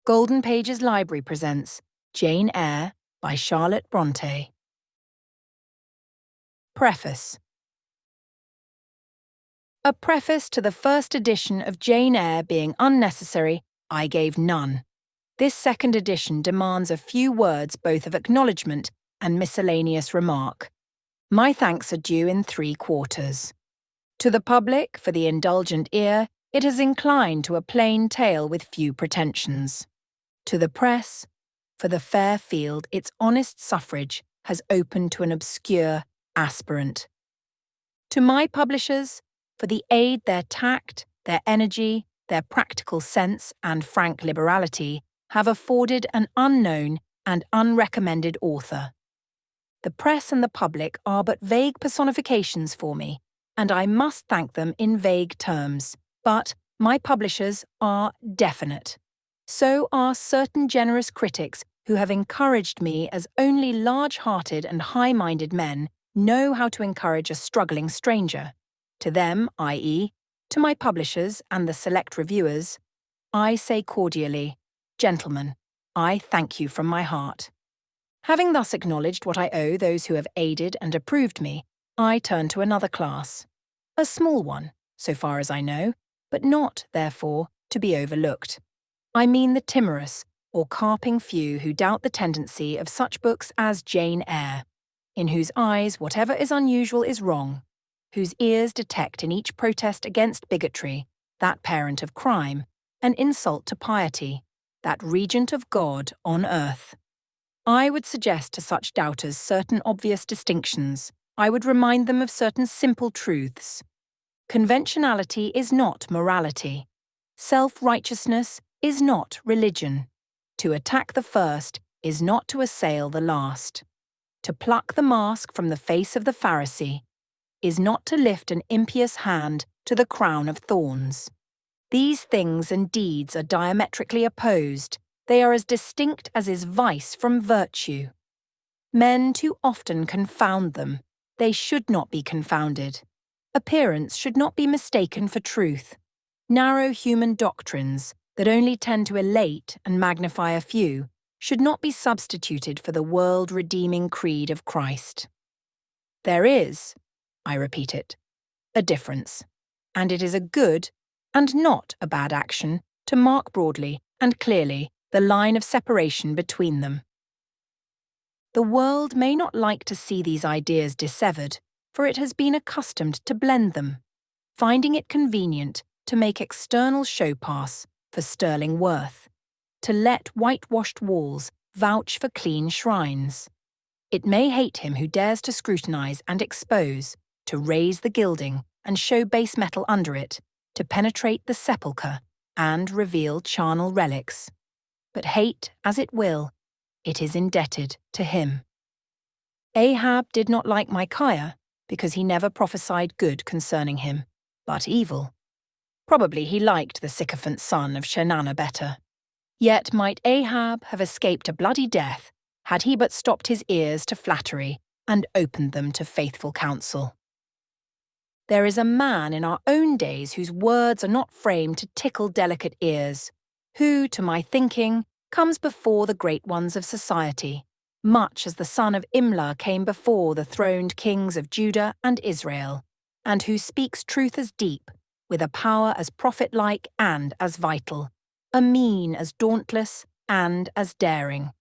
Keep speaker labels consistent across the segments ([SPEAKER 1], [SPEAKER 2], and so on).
[SPEAKER 1] Golden Pages Library presents Jane Eyre by Charlotte Brontë. Preface. A preface to the first edition of Jane Eyre being unnecessary, I gave none. This second edition demands a few words both of acknowledgement and miscellaneous remark. My thanks are due in 3 quarters. To the public, for the indulgent ear, it has inclined to a plain tale with few pretensions. To the press, for the fair field its honest suffrage has opened to an obscure aspirant. To my publishers, for the aid their tact, their energy, their practical sense and frank liberality have afforded an unknown and unrecommended author. The press and the public are but vague personifications for me, and I must thank them in vague terms, but my publishers are definite. So are certain generous critics who have encouraged me as only large-hearted and high-minded men know how to encourage a struggling stranger. To them, i.e., to my publishers and the select reviewers, I say cordially, gentlemen, I thank you from my heart. Having thus acknowledged what I owe those who have aided and approved me, I turn to another class. A small one, so far as I know, but not, therefore, to be overlooked. I mean the timorous or carping few who doubt the tendency of such books as Jane Eyre, in whose eyes whatever is unusual is wrong, whose ears detect in each protest against bigotry, that parent of crime, an insult to piety, that regent of God on earth. I would suggest to such doubters certain obvious distinctions. I would remind them of certain simple truths. Conventionality is not morality. Self-righteousness is not religion. To attack the first is not to assail the last. To pluck the mask from the face of the Pharisee is not to lift an impious hand to the crown of thorns. These things and deeds are diametrically opposed. They are as distinct as is vice from virtue. Men too often confound them. They should not be confounded. Appearance should not be mistaken for truth. Narrow human doctrines that only tend to elate and magnify a few should not be substituted for the world-redeeming creed of Christ. There is, I repeat it, a difference, and it is a good and not a bad action to mark broadly and clearly the line of separation between them. The world may not like to see these ideas dissevered, for it has been accustomed to blend them, finding it convenient to make external show-pass for sterling worth, to let whitewashed walls vouch for clean shrines. It may hate him who dares to scrutinize and expose, to raise the gilding and show base metal under it, to penetrate the sepulchre and reveal charnel relics. But hate as it will, it is indebted to him. Ahab did not like Micaiah because he never prophesied good concerning him, but evil. Probably he liked the sycophant son of Shenanah better. Yet might Ahab have escaped a bloody death had he but stopped his ears to flattery and opened them to faithful counsel. There is a man in our own days whose words are not framed to tickle delicate ears, who, to my thinking, comes before the great ones of society, much as the son of Imlah came before the throned kings of Judah and Israel, and who speaks truth as deep, with a power as prophet-like and as vital, a mien as dauntless and as daring.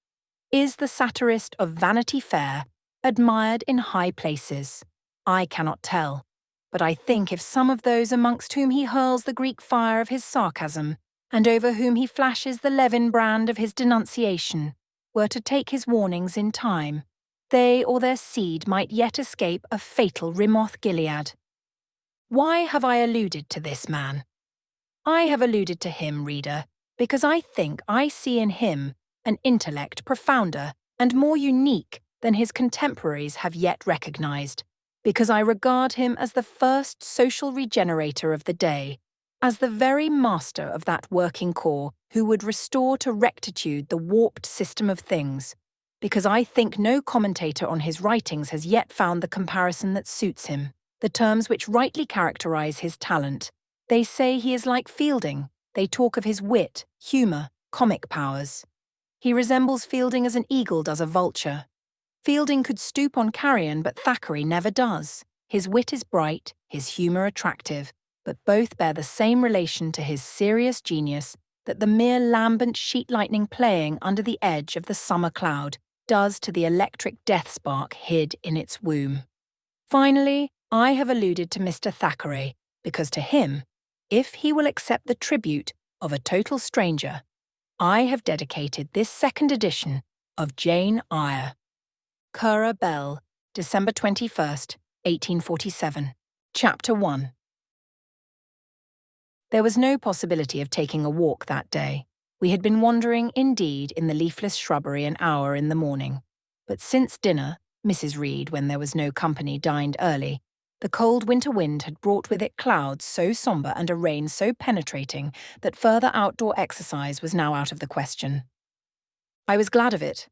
[SPEAKER 1] Is the satirist of Vanity Fair admired in high places? I cannot tell, but I think if some of those amongst whom he hurls the Greek fire of his sarcasm, and over whom he flashes the Levin brand of his denunciation, were to take his warnings in time, they or their seed might yet escape a fatal Ramoth Gilead. Why have I alluded to this man? I have alluded to him, reader, because I think I see in him an intellect profounder and more unique than his contemporaries have yet recognized, because I regard him as the first social regenerator of the day, as the very master of that working corps who would restore to rectitude the warped system of things, because I think no commentator on his writings has yet found the comparison that suits him, the terms which rightly characterize his talent. They say he is like Fielding, they talk of his wit, humour, comic powers. He resembles Fielding as an eagle does a vulture. Fielding could stoop on carrion, but Thackeray never does. His wit is bright, his humour attractive, but both bear the same relation to his serious genius that the mere lambent sheet lightning playing under the edge of the summer cloud does to the electric death spark hid in its womb. Finally, I have alluded to Mr. Thackeray, because to him, if he will accept the tribute of a total stranger, I have dedicated this second edition of Jane Eyre. Currer Bell, December 21st, 1847. Chapter 1. There was no possibility of taking a walk that day. We had been wandering, indeed, in the leafless shrubbery an hour in the morning. But since dinner, Mrs. Reed, when there was no company, dined early. The cold winter wind had brought with it clouds so sombre and a rain so penetrating that further outdoor exercise was now out of the question. I was glad of it.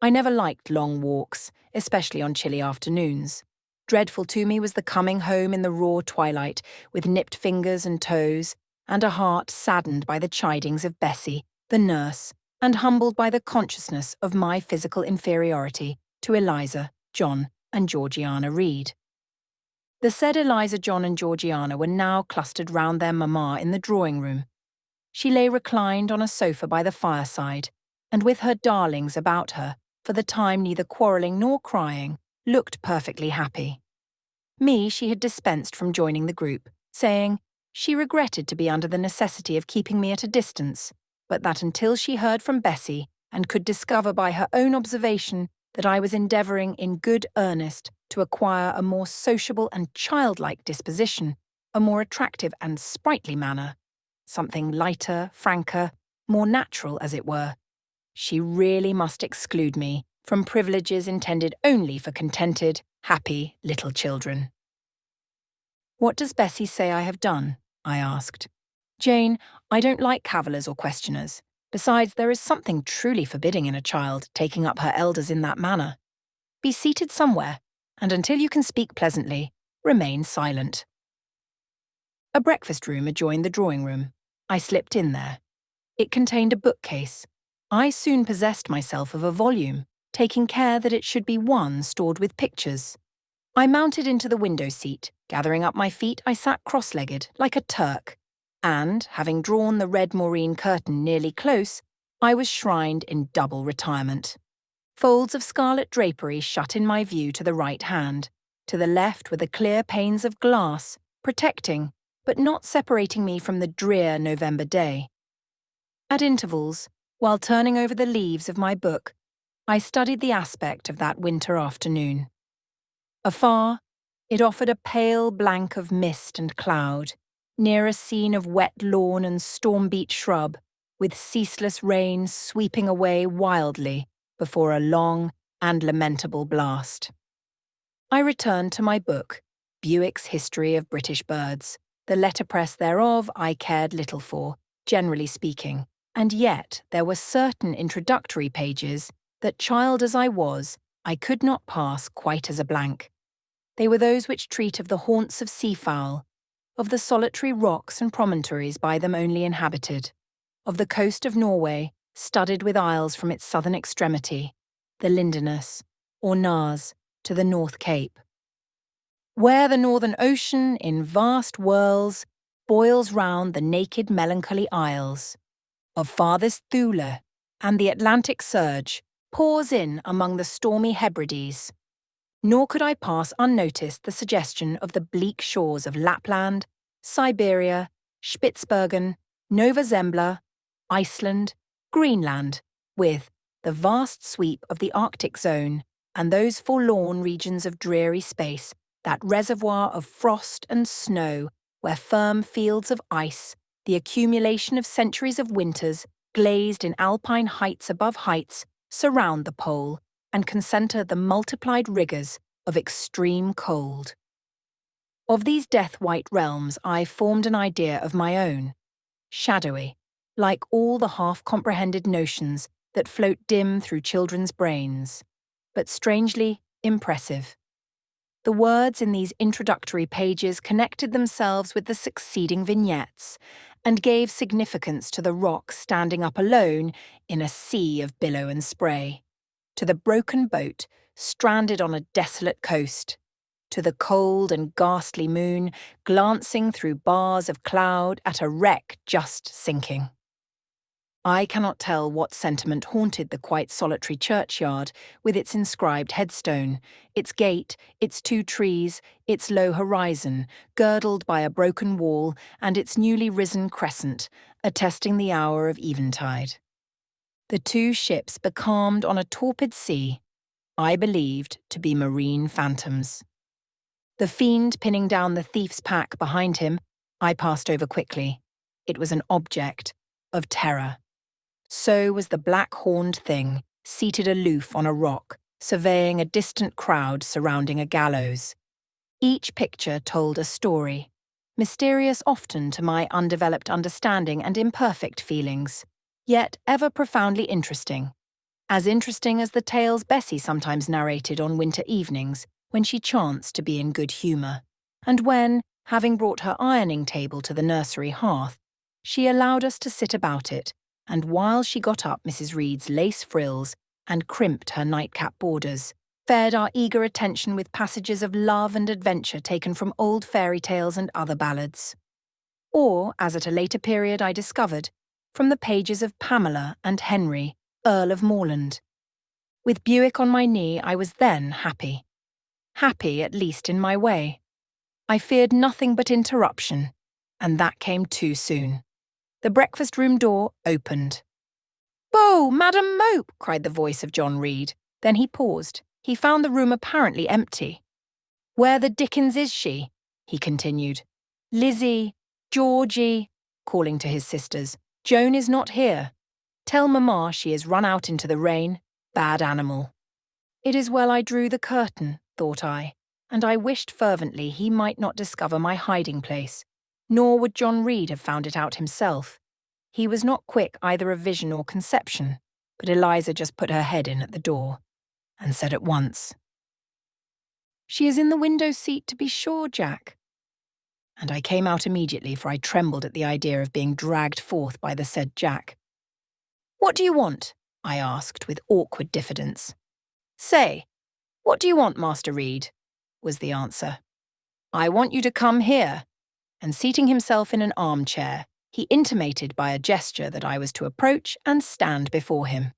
[SPEAKER 1] I never liked long walks, especially on chilly afternoons. Dreadful to me was the coming home in the raw twilight, with nipped fingers and toes, and a heart saddened by the chidings of Bessie, the nurse, and humbled by the consciousness of my physical inferiority to Eliza, John, and Georgiana Reed. The said Eliza, John, and Georgiana were now clustered round their mamma in the drawing-room. She lay reclined on a sofa by the fireside, and with her darlings about her, for the time neither quarrelling nor crying, looked perfectly happy. Me she had dispensed from joining the group, saying she regretted to be under the necessity of keeping me at a distance, but that until she heard from Bessie and could discover by her own observation that I was endeavouring in good earnest to acquire a more sociable and childlike disposition, a more attractive and sprightly manner, something lighter, franker, more natural, as it were, she really must exclude me from privileges intended only for contented, happy little children. "What does Bessie say I have done?" I asked. "Jane, I don't like cavillers or questioners. Besides, there is something truly forbidding in a child taking up her elders in that manner. Be seated somewhere, and until you can speak pleasantly, remain silent." A breakfast room adjoined the drawing-room. I slipped in there. It contained a bookcase. I soon possessed myself of a volume, taking care that it should be one stored with pictures. I mounted into the window seat. Gathering up my feet, I sat cross-legged, like a Turk, and, having drawn the red moreen curtain nearly close, I was shrined in double retirement. Folds of scarlet drapery shut in my view to the right hand. To the left were the clear panes of glass, protecting, but not separating me from the drear November day. At intervals, while turning over the leaves of my book, I studied the aspect of that winter afternoon. Afar, it offered a pale blank of mist and cloud, near a scene of wet lawn and storm-beat shrub, with ceaseless rain sweeping away wildly before a long and lamentable blast. I returned to my book, Bewick's History of British Birds. The letterpress thereof I cared little for, generally speaking, and yet there were certain introductory pages that, child as I was, I could not pass quite as a blank. They were those which treat of the haunts of seafowl, of the solitary rocks and promontories by them only inhabited, of the coast of Norway, studded with isles from its southern extremity, the Linderness, or Naas, to the North Cape, where the northern ocean, in vast whirls, boils round the naked melancholy isles, of farthest Thule, and the Atlantic surge pours in among the stormy Hebrides. Nor could I pass unnoticed the suggestion of the bleak shores of Lapland, Siberia, Spitzbergen, Nova Zembla, Iceland, Greenland, with the vast sweep of the Arctic zone and those forlorn regions of dreary space, that reservoir of frost and snow where firm fields of ice, the accumulation of centuries of winters, glazed in alpine heights above heights, surround the pole and concentre the multiplied rigours of extreme cold. Of these death-white realms I formed an idea of my own, shadowy, like all the half-comprehended notions that float dim through children's brains, but strangely impressive. The words in these introductory pages connected themselves with the succeeding vignettes and gave significance to the rock standing up alone in a sea of billow and spray, to the broken boat stranded on a desolate coast, to the cold and ghastly moon glancing through bars of cloud at a wreck just sinking. I cannot tell what sentiment haunted the quite solitary churchyard, with its inscribed headstone, its gate, its 2 trees, its low horizon, girdled by a broken wall, and its newly risen crescent, attesting the hour of eventide. The 2 ships becalmed on a torpid sea, I believed to be marine phantoms. The fiend pinning down the thief's pack behind him, I passed over quickly. It was an object of terror. So was the black-horned thing, seated aloof on a rock, surveying a distant crowd surrounding a gallows. Each picture told a story, mysterious often to my undeveloped understanding and imperfect feelings, yet ever profoundly interesting. As interesting as the tales Bessie sometimes narrated on winter evenings when she chanced to be in good humour, and when, having brought her ironing table to the nursery hearth, she allowed us to sit about it, and while she got up Mrs. Reed's lace frills and crimped her nightcap borders, fed our eager attention with passages of love and adventure taken from old fairy tales and other ballads. Or, as at a later period I discovered, from the pages of Pamela and Henry, Earl of Morland. With Buick on my knee, I was then happy. Happy, at least in my way. I feared nothing but interruption, and that came too soon. The breakfast-room door opened. "Bo, Madam Mope!" cried the voice of John Reed. Then he paused. He found the room apparently empty. "Where the dickens is she?" he continued. "Lizzie, Georgie," calling to his sisters. "Joan is not here. Tell Mamma she is run out into the rain. Bad animal." It is well I drew the curtain, thought I, and I wished fervently he might not discover my hiding place, nor would John Reed have found it out himself. He was not quick either of vision or conception, but Eliza just put her head in at the door, and said at once, "She is in the window seat, to be sure, Jack." And I came out immediately, for I trembled at the idea of being dragged forth by the said Jack. "What do you want?" I asked with awkward diffidence. "Say, what do you want, Master Reed?" was the answer. "I want you to come here." And seating himself in an armchair, he intimated by a gesture that I was to approach and stand before him.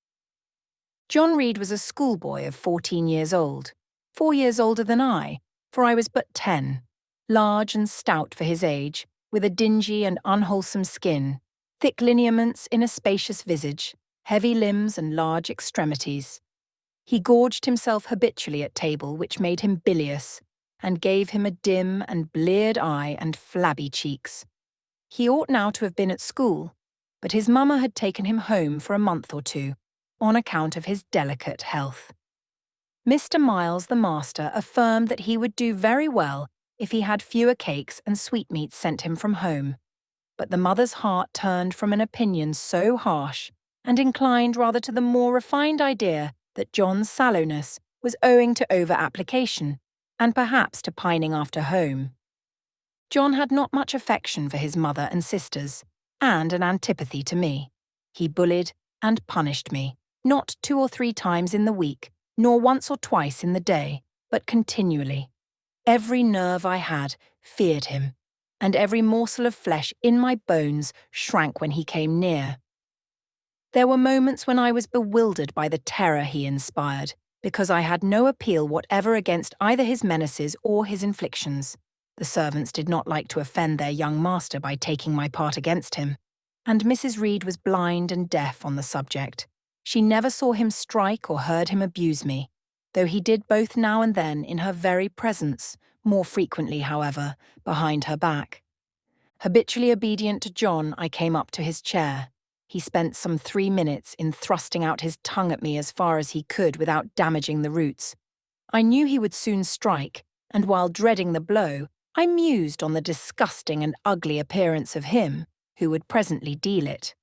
[SPEAKER 1] John Reed was a schoolboy of 14 years old, 4 years older than I, for I was but 10, large and stout for his age, with a dingy and unwholesome skin, thick lineaments in a spacious visage, heavy limbs and large extremities. He gorged himself habitually at table, which made him bilious, and gave him a dim and bleared eye and flabby cheeks. He ought now to have been at school, but his mamma had taken him home for a month or 2, on account of his delicate health. Mr. Miles, the master, affirmed that he would do very well if he had fewer cakes and sweetmeats sent him from home, but the mother's heart turned from an opinion so harsh, and inclined rather to the more refined idea that John's sallowness was owing to over-application, and perhaps to pining after home. John had not much affection for his mother and sisters, and an antipathy to me. He bullied and punished me, not 2 or 3 times in the week, nor once or twice in the day, but continually. Every nerve I had feared him, and every morsel of flesh in my bones shrank when he came near. There were moments when I was bewildered by the terror he inspired, because I had no appeal whatever against either his menaces or his inflictions. The servants did not like to offend their young master by taking my part against him, and Mrs. Reed was blind and deaf on the subject. She never saw him strike or heard him abuse me, though he did both now and then in her very presence, more frequently, however, behind her back. Habitually obedient to John, I came up to his chair. He spent some 3 minutes in thrusting out his tongue at me as far as he could without damaging the roots. I knew he would soon strike, and while dreading the blow, I mused on the disgusting and ugly appearance of him who would presently deal it.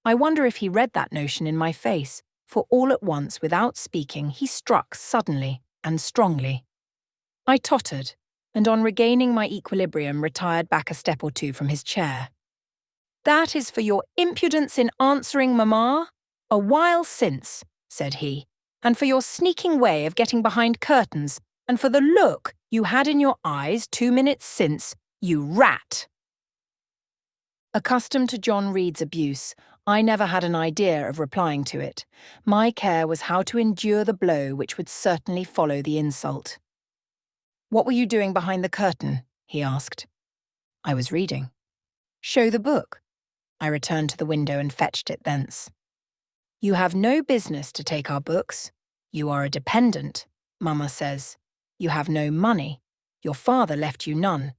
[SPEAKER 1] I wonder if he read that notion in my face, for all at once, without speaking, he struck suddenly and strongly. I tottered, and on regaining my equilibrium retired back a step or two from his chair. "That is for your impudence in answering Mamma? A while since," said he, "and for your sneaking way of getting behind curtains, and for the look you had in your eyes 2 minutes since, you rat." Accustomed to John Reed's abuse, I never had an idea of replying to it. My care was how to endure the blow which would certainly follow the insult. "What were you doing behind the curtain?" he asked. "I was reading." "Show the book." I returned to the window and fetched it thence. "You have no business to take our books. You are a dependent, Mamma says. You have no money. Your father left you none.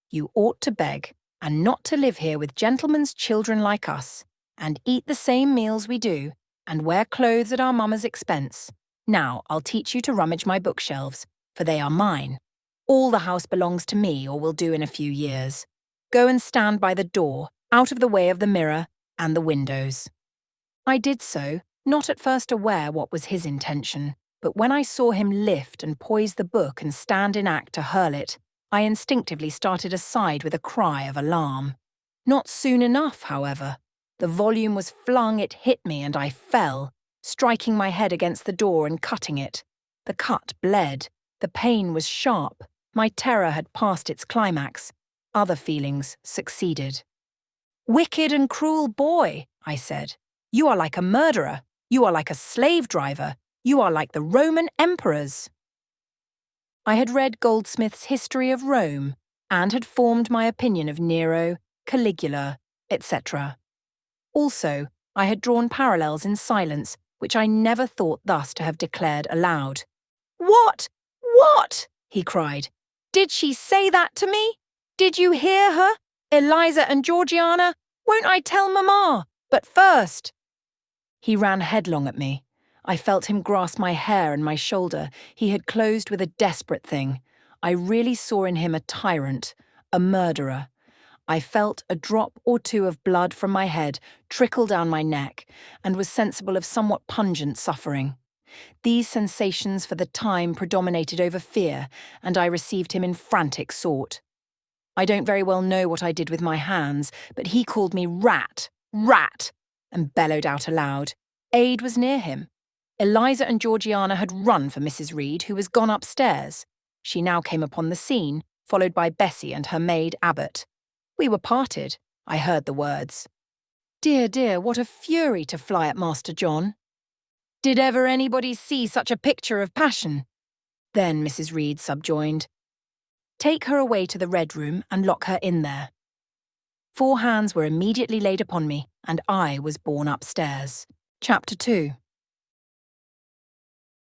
[SPEAKER 1] You ought to beg, and not to live here with gentlemen's children like us, and eat the same meals we do, and wear clothes at our mamma's expense. Now I'll teach you to rummage my bookshelves, for they are mine. All the house belongs to me, or will do in a few years. Go and stand by the door, out of the way of the mirror and the windows." I did so, not at first aware what was his intention, but when I saw him lift and poise the book and stand in act to hurl it, I instinctively started aside with a cry of alarm. Not soon enough, however. The volume was flung, it hit me, and I fell, striking my head against the door and cutting it. The cut bled. The pain was sharp. My terror had passed its climax. Other feelings succeeded. "Wicked and cruel boy," I said. "You are like a murderer. You are like a slave driver. You are like the Roman emperors." I had read Goldsmith's History of Rome and had formed my opinion of Nero, Caligula, etc. Also, I had drawn parallels in silence, which I never thought thus to have declared aloud. "What? What?" he cried. "Did she say that to me? Did you hear her? Eliza and Georgiana? Won't I tell Mamma? But first—" He ran headlong at me. I felt him grasp my hair and my shoulder. He had closed with a desperate thing. I really saw in him a tyrant, a murderer. I felt a drop or two of blood from my head trickle down my neck, and was sensible of somewhat pungent suffering. These sensations for the time predominated over fear, and I received him in frantic sort. I don't very well know what I did with my hands, but he called me rat, rat, and bellowed out aloud. Aid was near him. Eliza and Georgiana had run for Mrs. Reed, who was gone upstairs. She now came upon the scene, followed by Bessie and her maid Abbot. We were parted. I heard the words. "Dear, dear, what a fury to fly at Master John! Did ever anybody see such a picture of passion?" Then Mrs. Reed subjoined, "Take her away to the Red Room and lock her in there." 4 hands were immediately laid upon me, and I was borne upstairs. Chapter 2.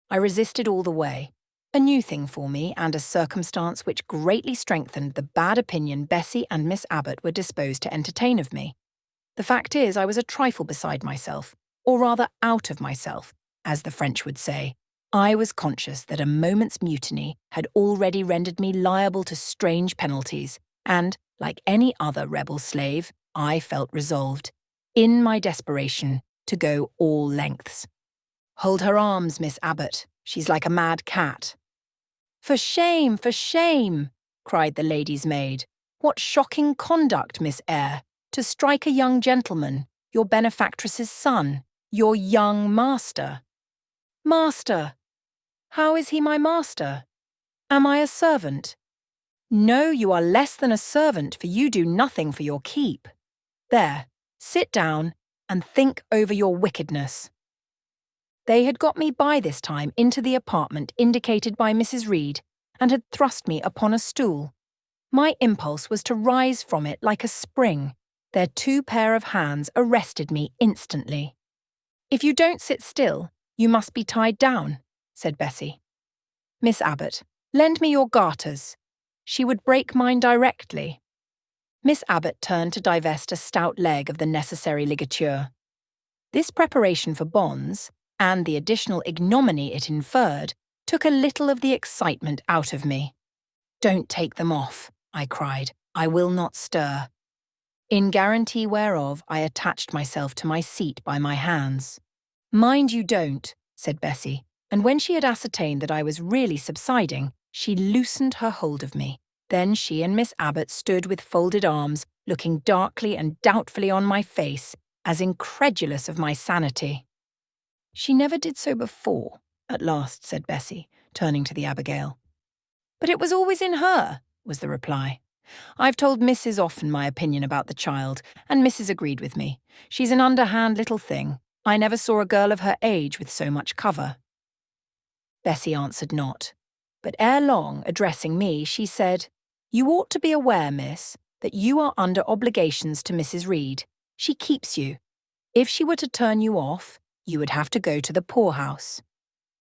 [SPEAKER 1] I resisted all the way, a new thing for me and a circumstance which greatly strengthened the bad opinion Bessie and Miss Abbot were disposed to entertain of me. The fact is, I was a trifle beside myself, or rather out of myself, as the French would say. I was conscious that a moment's mutiny had already rendered me liable to strange penalties, and, like any other rebel slave, I felt resolved, in my desperation, to go all lengths. "Hold her arms, Miss Abbot. She's like a mad cat." For shame, cried the lady's maid. "What shocking conduct, Miss Eyre, to strike a young gentleman, your benefactress's son, your young master." "Master? How is he my master? Am I a servant?" "No, you are less than a servant, for you do nothing for your keep. There, sit down and think over your wickedness." They had got me by this time into the apartment indicated by Mrs. Reed, and had thrust me upon a stool. My impulse was to rise from it like a spring. Their 2 pair of hands arrested me instantly. "If you don't sit still, you must be tied down," said Bessie. "Miss Abbot, lend me your garters. She would break mine directly." Miss Abbot turned to divest a stout leg of the necessary ligature. This preparation for bonds, and the additional ignominy it inferred, took a little of the excitement out of me. "Don't take them off," I cried. "I will not stir." In guarantee whereof I attached myself to my seat by my hands. "Mind you don't," said Bessie, and when she had ascertained that I was really subsiding, She loosened her hold of me. Then she and Miss Abbott stood with folded arms, looking darkly and doubtfully on my face, as incredulous of my sanity. "She never did so before," at last said Bessie, turning to the Abigail. "But it was always in her," was the reply. "I've told Mrs. often my opinion about the child, and Mrs. agreed with me. She's an underhand little thing. I never saw a girl of her age with so much cover." Bessie answered not, but ere long, addressing me, she said, "You ought to be aware, miss, that you are under obligations to Mrs. Reed. She keeps you. If she were to turn you off, you would have to go to the poorhouse."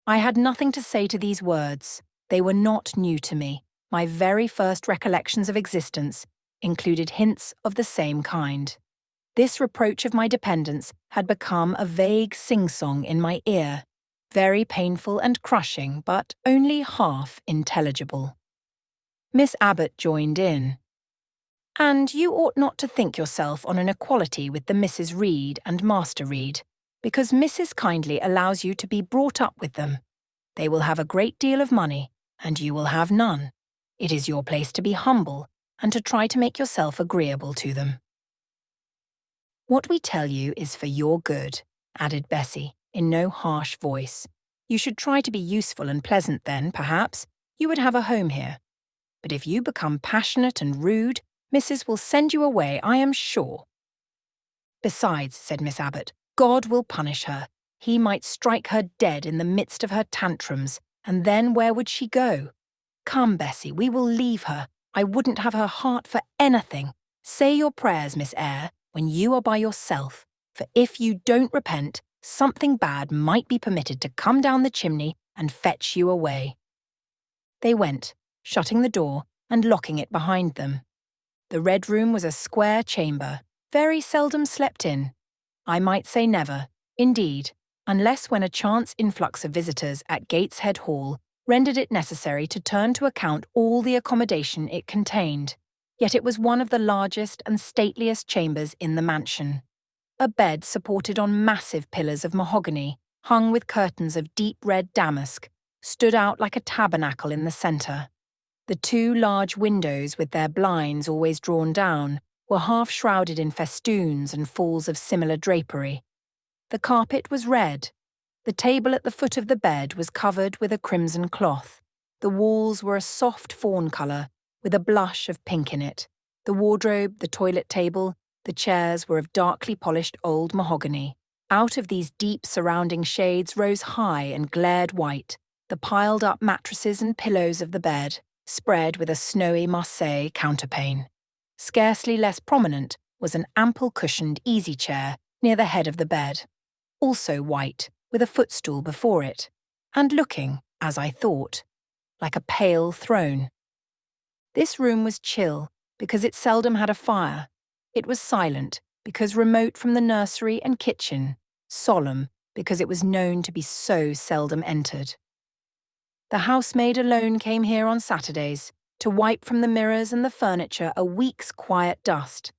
[SPEAKER 1] I had nothing to say to these words. They were not new to me. My very first recollections of existence included hints of the same kind. This reproach of my dependence had become a vague sing-song in my ear, very painful and crushing, but only half intelligible. Miss Abbott joined in. "And you ought not to think yourself on an equality with the Mrs. Reed and Master Reed, because Mrs. kindly allows you to be brought up with them. They will have a great deal of money, and you will have none. It is your place to be humble, and to try to make yourself agreeable to them." "What we tell you is for your good," added Bessie, in no harsh voice. "You should try to be useful and pleasant, then, perhaps, you would have a home here. But if you become passionate and rude, Mrs. will send you away, I am sure." "Besides," said Miss Abbott, "God will punish her. He might strike her dead in the midst of her tantrums, and then where would she go? Come, Bessie, we will leave her. I wouldn't have her heart for anything. Say your prayers, Miss Eyre, when you are by yourself, for if you don't repent, something bad might be permitted to come down the chimney and fetch you away." They went, shutting the door and locking it behind them. The Red Room was a square chamber, very seldom slept in. I might say never, indeed, unless when a chance influx of visitors at Gateshead Hall rendered it necessary to turn to account all the accommodation it contained. Yet it was one of the largest and stateliest chambers in the mansion. A bed supported on massive pillars of mahogany, hung with curtains of deep red damask, stood out like a tabernacle in the centre. The two large windows, with their blinds always drawn down, were half shrouded in festoons and falls of similar drapery. The carpet was red. The table at the foot of the bed was covered with a crimson cloth. The walls were a soft fawn colour, with a blush of pink in it. The wardrobe, the toilet table, the chairs were of darkly polished old mahogany. Out of these deep surrounding shades rose high and glared white the piled-up mattresses and pillows of the bed, spread with a snowy Marseille counterpane. Scarcely less prominent was an ample cushioned easy-chair near the head of the bed, also white, with a footstool before it, and looking, as I thought, like a pale throne. This room was chill, because it seldom had a fire. It was silent, because remote from the nursery and kitchen, solemn, because it was known to be so seldom entered. The housemaid alone came here on Saturdays, to wipe from the mirrors and the furniture a week's quiet dust,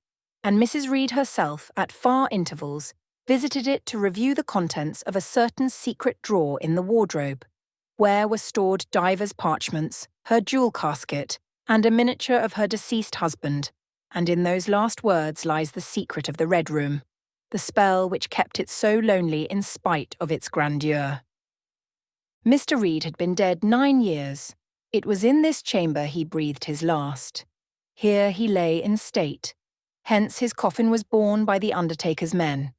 [SPEAKER 1] and Mrs. Reed herself, at far intervals, visited it to review the contents of a certain secret drawer in the wardrobe, where were stored divers parchments, her jewel casket, and a miniature of her deceased husband, and in those last words lies the secret of the Red Room, the spell which kept it so lonely in spite of its grandeur. Mr. Reed had been dead 9 years. It was in this chamber he breathed his last. Here he lay in state. Hence his coffin was borne by the undertaker's men.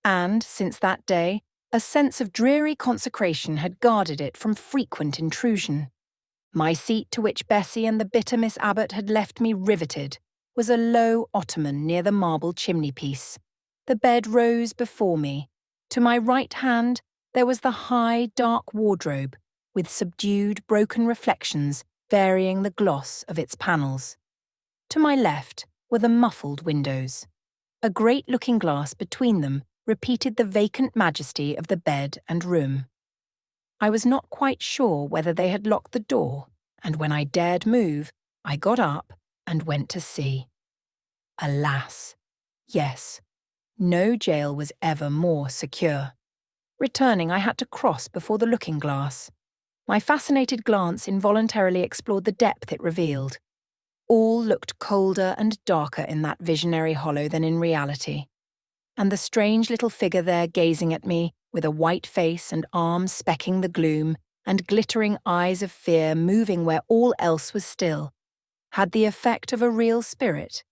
[SPEAKER 1] And, since that day, a sense of dreary consecration had guarded it from frequent intrusion. My seat, to which Bessie and the bitter Miss Abbott had left me riveted, was a low ottoman near the marble chimney-piece. The bed rose before me. To my right hand there was the high, dark wardrobe, with subdued, broken reflections varying the gloss of its panels. To my left were the muffled windows. A great looking-glass between them repeated the vacant majesty of the bed and room. I was not quite sure whether they had locked the door, and when I dared move, I got up and went to see. Alas! Yes, no jail was ever more secure. Returning, I had to cross before the looking-glass. My fascinated glance involuntarily explored the depth it revealed. All looked colder and darker in that visionary hollow than in reality. And the strange little figure there gazing at me, with a white face and arms specking the gloom, and glittering eyes of fear moving where all else was still, had the effect of a real spirit.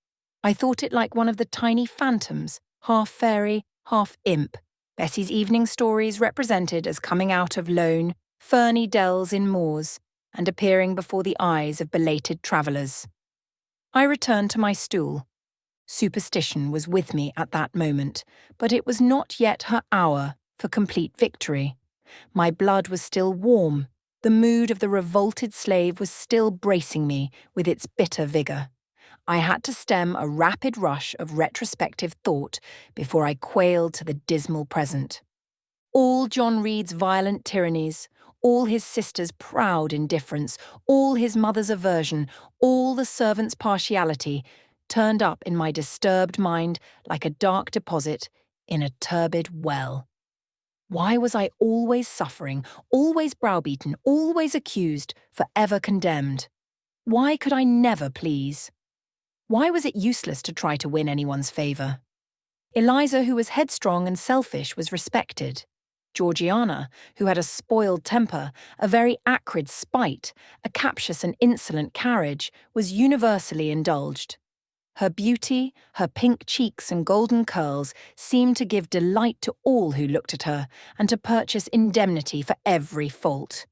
[SPEAKER 1] I thought it like one of the tiny phantoms, half fairy, half imp, Bessie's evening stories represented as coming out of lone, ferny dells in moors, and appearing before the eyes of belated travellers. I returned to my stool. Superstition was with me at that moment, but it was not yet her hour for complete victory. My blood was still warm. The mood of the revolted slave was still bracing me with its bitter vigour. I had to stem a rapid rush of retrospective thought before I quailed to the dismal present. All John Reed's violent tyrannies, all his sister's proud indifference, all his mother's aversion, all the servant's partiality, turned up in my disturbed mind like a dark deposit in a turbid well. Why was I always suffering, always browbeaten, always accused, forever condemned? Why could I never please? Why was it useless to try to win anyone's favour? Eliza, who was headstrong and selfish, was respected. Georgiana, who had a spoiled temper, a very acrid spite, a captious and insolent carriage, was universally indulged. Her beauty, her pink cheeks and golden curls seemed to give delight to all who looked at her, and to purchase indemnity for every fault.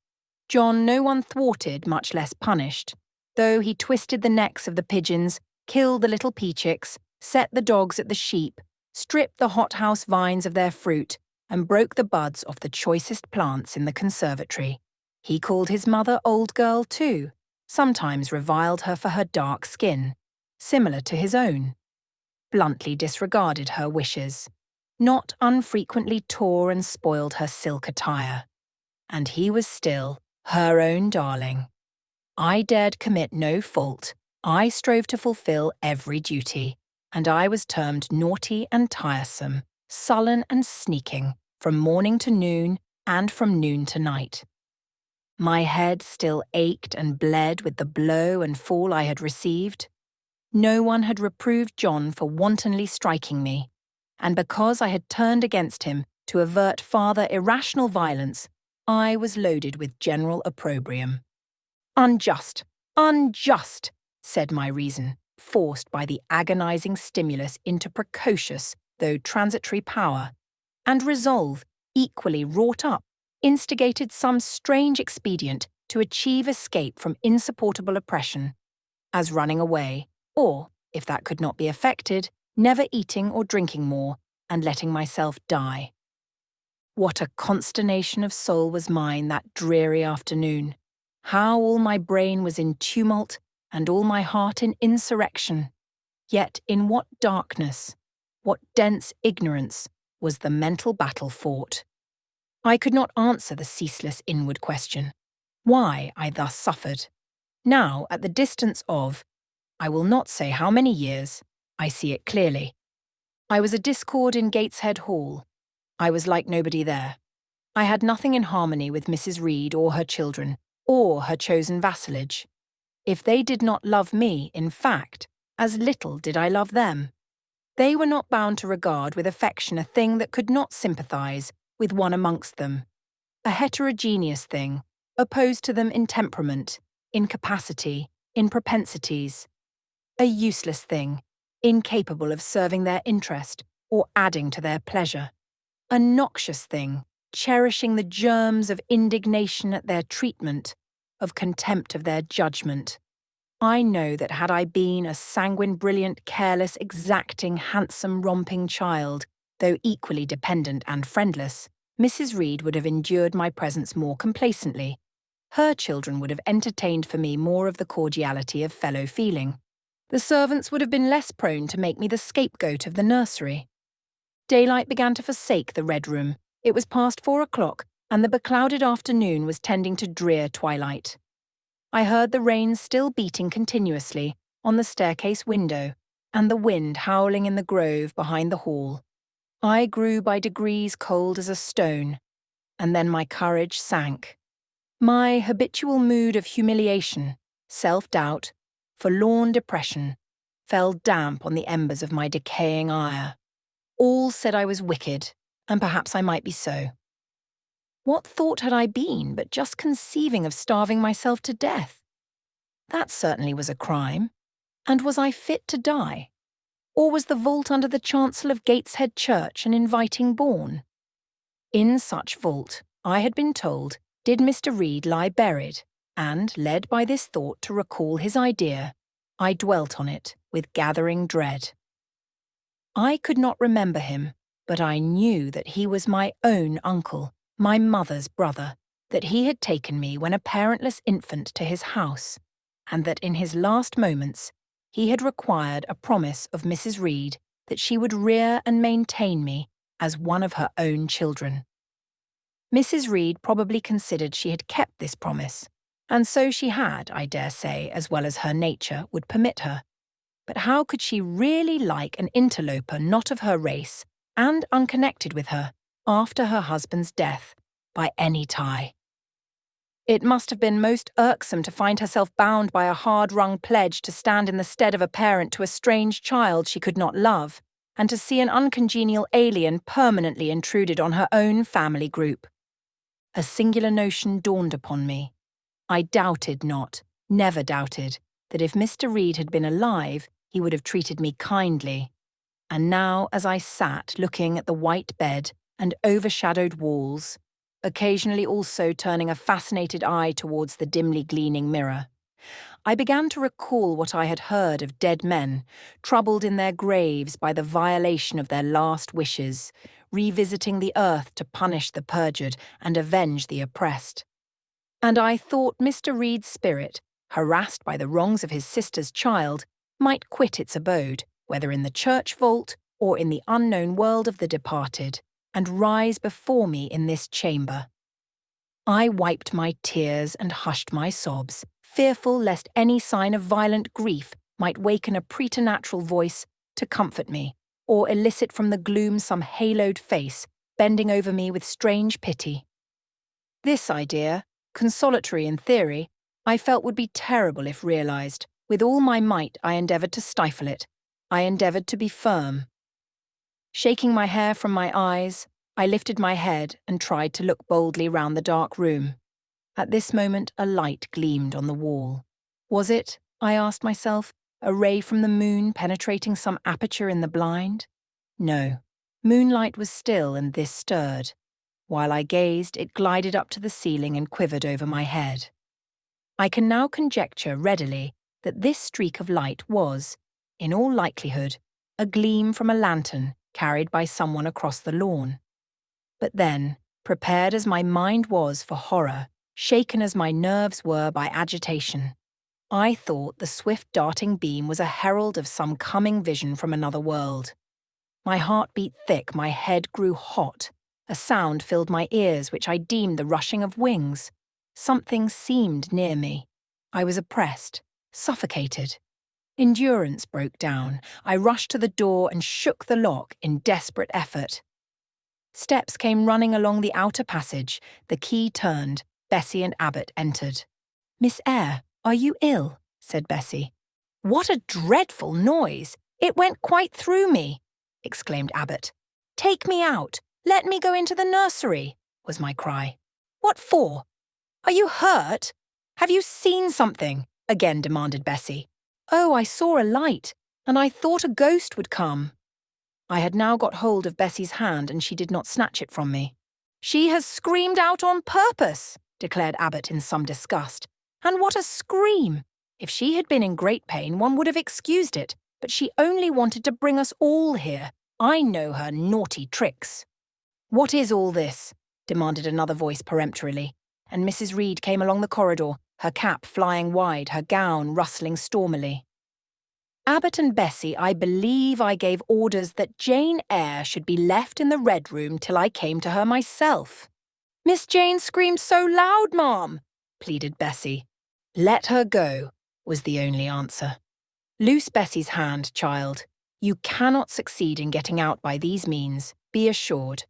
[SPEAKER 1] John no one thwarted, much less punished, though he twisted the necks of the pigeons, killed the little pea-chicks, set the dogs at the sheep, stripped the hothouse vines of their fruit, and broke the buds off the choicest plants in the conservatory. He called his mother old girl too, sometimes reviled her for her dark skin, similar to his own, bluntly disregarded her wishes, not unfrequently tore and spoiled her silk attire. And he was still her own darling. I dared commit no fault, I strove to fulfill every duty, and I was termed naughty and tiresome, sullen and sneaking, from morning to noon and from noon to night. My head still ached and bled with the blow and fall I had received. No one had reproved John for wantonly striking me, and because I had turned against him to avert farther irrational violence, I was loaded with general opprobrium. Unjust, unjust, said my reason, forced by the agonizing stimulus into precocious, though transitory power, and resolve, equally wrought up, instigated some strange expedient to achieve escape from insupportable oppression, as running away, or, if that could not be effected, never eating or drinking more, and letting myself die. What a consternation of soul was mine that dreary afternoon! How all my brain was in tumult, and all my heart in insurrection! Yet in what darkness, what dense ignorance, was the mental battle fought! I could not answer the ceaseless inward question, why I thus suffered. Now, at the distance of, I will not say how many years, I see it clearly. I was a discord in Gateshead Hall. I was like nobody there. I had nothing in harmony with Mrs. Reed or her children, or her chosen vassalage. If they did not love me, in fact, as little did I love them. They were not bound to regard with affection a thing that could not sympathise with one amongst them, a heterogeneous thing, opposed to them in temperament, in capacity, in propensities, a useless thing, incapable of serving their interest or adding to their pleasure, a noxious thing, cherishing the germs of indignation at their treatment, of contempt of their judgment. I know that had I been a sanguine, brilliant, careless, exacting, handsome, romping child, though equally dependent and friendless, Mrs. Reed would have endured my presence more complacently. Her children would have entertained for me more of the cordiality of fellow feeling. The servants would have been less prone to make me the scapegoat of the nursery. Daylight began to forsake the Red Room. It was past 4 o'clock, and the beclouded afternoon was tending to drear twilight. I heard the rain still beating continuously on the staircase window, and the wind howling in the grove behind the hall. I grew by degrees cold as a stone, and then my courage sank. My habitual mood of humiliation, self-doubt, forlorn depression, fell damp on the embers of my decaying ire. All said I was wicked, and perhaps I might be so. What thought had I been but just conceiving of starving myself to death? That certainly was a crime. And was I fit to die? Or was the vault under the chancel of Gateshead Church an inviting bourne? In such vault, I had been told, did Mr. Reed lie buried, and, led by this thought to recall his idea, I dwelt on it with gathering dread. I could not remember him, but I knew that he was my own uncle, my mother's brother, that he had taken me when a parentless infant to his house, and that in his last moments he had required a promise of Mrs. Reed that she would rear and maintain me as one of her own children. Mrs. Reed probably considered she had kept this promise, and so she had, I dare say, as well as her nature would permit her. But how could she really like an interloper not of her race and unconnected with her after her husband's death by any tie? It must have been most irksome to find herself bound by a hard-wrung pledge to stand in the stead of a parent to a strange child she could not love, and to see an uncongenial alien permanently intruded on her own family group. A singular notion dawned upon me. I doubted not, never doubted, that if Mr. Reed had been alive, he would have treated me kindly. And now, as I sat looking at the white bed and overshadowed walls, occasionally also turning a fascinated eye towards the dimly gleaming mirror, I began to recall what I had heard of dead men, troubled in their graves by the violation of their last wishes, revisiting the earth to punish the perjured and avenge the oppressed. And I thought Mr. Reed's spirit, harassed by the wrongs of his sister's child, might quit its abode, whether in the church vault or in the unknown world of the departed, and rise before me in this chamber. I wiped my tears and hushed my sobs, fearful lest any sign of violent grief might waken a preternatural voice to comfort me, or elicit from the gloom some haloed face bending over me with strange pity. This idea, consolatory in theory, I felt would be terrible if realized. With all my might I endeavoured to stifle it. I endeavoured to be firm. Shaking my hair from my eyes, I lifted my head and tried to look boldly round the dark room. At this moment a light gleamed on the wall. Was it, I asked myself, a ray from the moon penetrating some aperture in the blind? No. Moonlight was still, and this stirred. While I gazed, it glided up to the ceiling and quivered over my head. I can now conjecture readily that this streak of light was, in all likelihood, a gleam from a lantern carried by someone across the lawn. But then, prepared as my mind was for horror, shaken as my nerves were by agitation, I thought the swift darting beam was a herald of some coming vision from another world. My heart beat thick, my head grew hot. A sound filled my ears which I deemed the rushing of wings. Something seemed near me. I was oppressed, suffocated. Endurance broke down. I rushed to the door and shook the lock in desperate effort. Steps came running along the outer passage. The key turned. Bessie and Abbot entered. "Miss Eyre, are you ill?" said Bessie. "What a dreadful noise! It went quite through me," exclaimed Abbot. "Take me out. Let me go into the nursery," was my cry. "What for? Are you hurt? Have you seen something?" again demanded Bessie. "Oh, I saw a light, and I thought a ghost would come." I had now got hold of Bessie's hand, and she did not snatch it from me. "She has screamed out on purpose," declared Abbot in some disgust. "And what a scream! If she had been in great pain, one would have excused it, but she only wanted to bring us all here. I know her naughty tricks." "What is all this?" demanded another voice peremptorily, and Mrs. Reed came along the corridor, her cap flying wide, her gown rustling stormily. "Abbot and Bessie, I believe I gave orders that Jane Eyre should be left in the Red Room till I came to her myself." "Miss Jane screamed so loud, ma'am," pleaded Bessie. "Let her go," was the only answer. "Loose Bessie's hand, child. You cannot succeed in getting out by these means, be assured.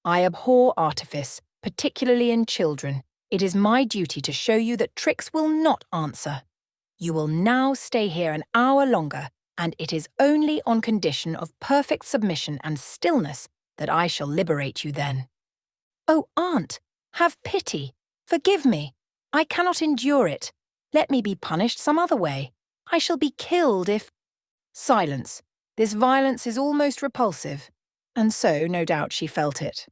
[SPEAKER 1] I abhor artifice, particularly in children. It is my duty to show you that tricks will not answer. You will now stay here an hour longer, and it is only on condition of perfect submission and stillness that I shall liberate you then. Oh, Aunt, have pity. Forgive me. I cannot endure it. Let me be punished some other way. I shall be killed if— Silence. This violence is almost repulsive. And so, no doubt, she felt it.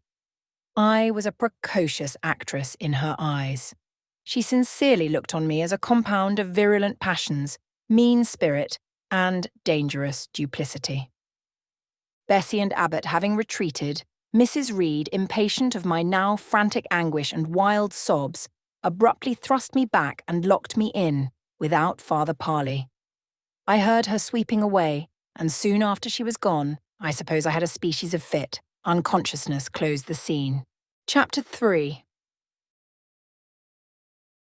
[SPEAKER 1] I was a precocious actress in her eyes. She sincerely looked on me as a compound of virulent passions, mean spirit, and dangerous duplicity. Bessie and Abbot having retreated, Mrs. Reed, impatient of my now frantic anguish and wild sobs, abruptly thrust me back and locked me in, without farther parley. I heard her sweeping away, and soon after she was gone, I suppose I had a species of fit. Unconsciousness closed the scene. Chapter 3.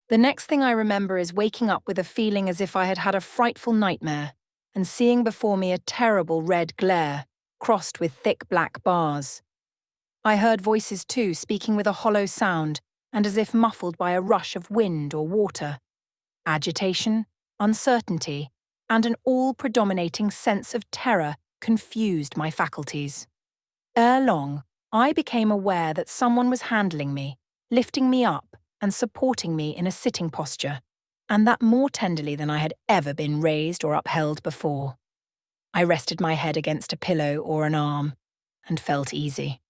[SPEAKER 1] The next thing I remember is waking up with a feeling as if I had had a frightful nightmare, and seeing before me a terrible red glare, crossed with thick black bars. I heard voices too, speaking with a hollow sound, and as if muffled by a rush of wind or water. Agitation, uncertainty, and an all-predominating sense of terror confused my faculties. Ere long, I became aware that someone was handling me, lifting me up, and supporting me in a sitting posture, and that more tenderly than I had ever been raised or upheld before. I rested my head against a pillow or an arm, and felt easy.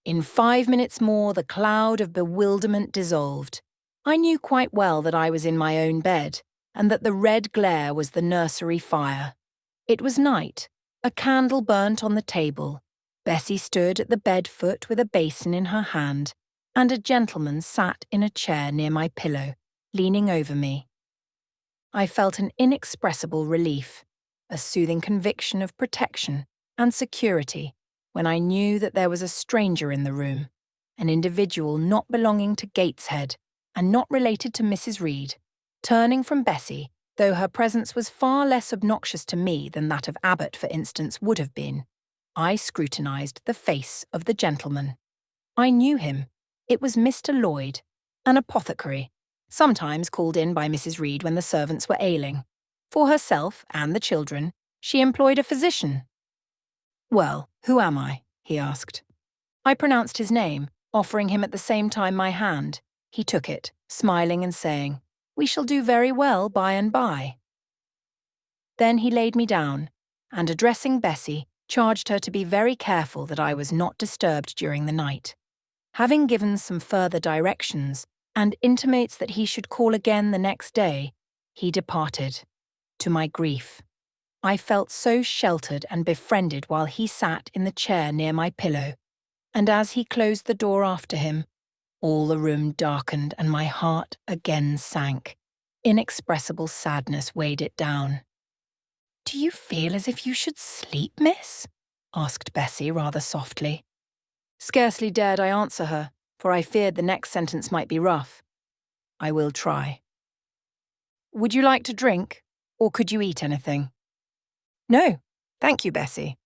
[SPEAKER 1] In 5 minutes more, the cloud of bewilderment dissolved. I knew quite well that I was in my own bed, and that the red glare was the nursery fire. It was night, a candle burnt on the table. Bessie stood at the bed foot with a basin in her hand, and a gentleman sat in a chair near my pillow, leaning over me. I felt an inexpressible relief, a soothing conviction of protection and security when I knew that there was a stranger in the room, an individual not belonging to Gateshead and not related to Mrs. Reed. Turning from Bessie, though her presence was far less obnoxious to me than that of Abbot, for instance, would have been, I scrutinised the face of the gentleman. I knew him. It was Mr. Lloyd, an apothecary, sometimes called in by Mrs. Reed when the servants were ailing. For herself and the children, she employed a physician. "Well, who am I?" he asked. I pronounced his name, offering him at the same time my hand. He took it, smiling and saying, "We shall do very well by and by." Then he laid me down, and addressing Bessie, charged her to be very careful that I was not disturbed during the night. Having given some further directions, and intimates that he should call again the next day, he departed. To my grief, I felt so sheltered and befriended while he sat in the chair near my pillow, and as he closed the door after him, all the room darkened and my heart again sank. Inexpressible sadness weighed it down. "Do you feel as if you should sleep, miss?" asked Bessie rather softly. Scarcely dared I answer her, for I feared the next sentence might be rough. "I will try." "Would you like to drink, or could you eat anything?" "No, thank you, Bessie."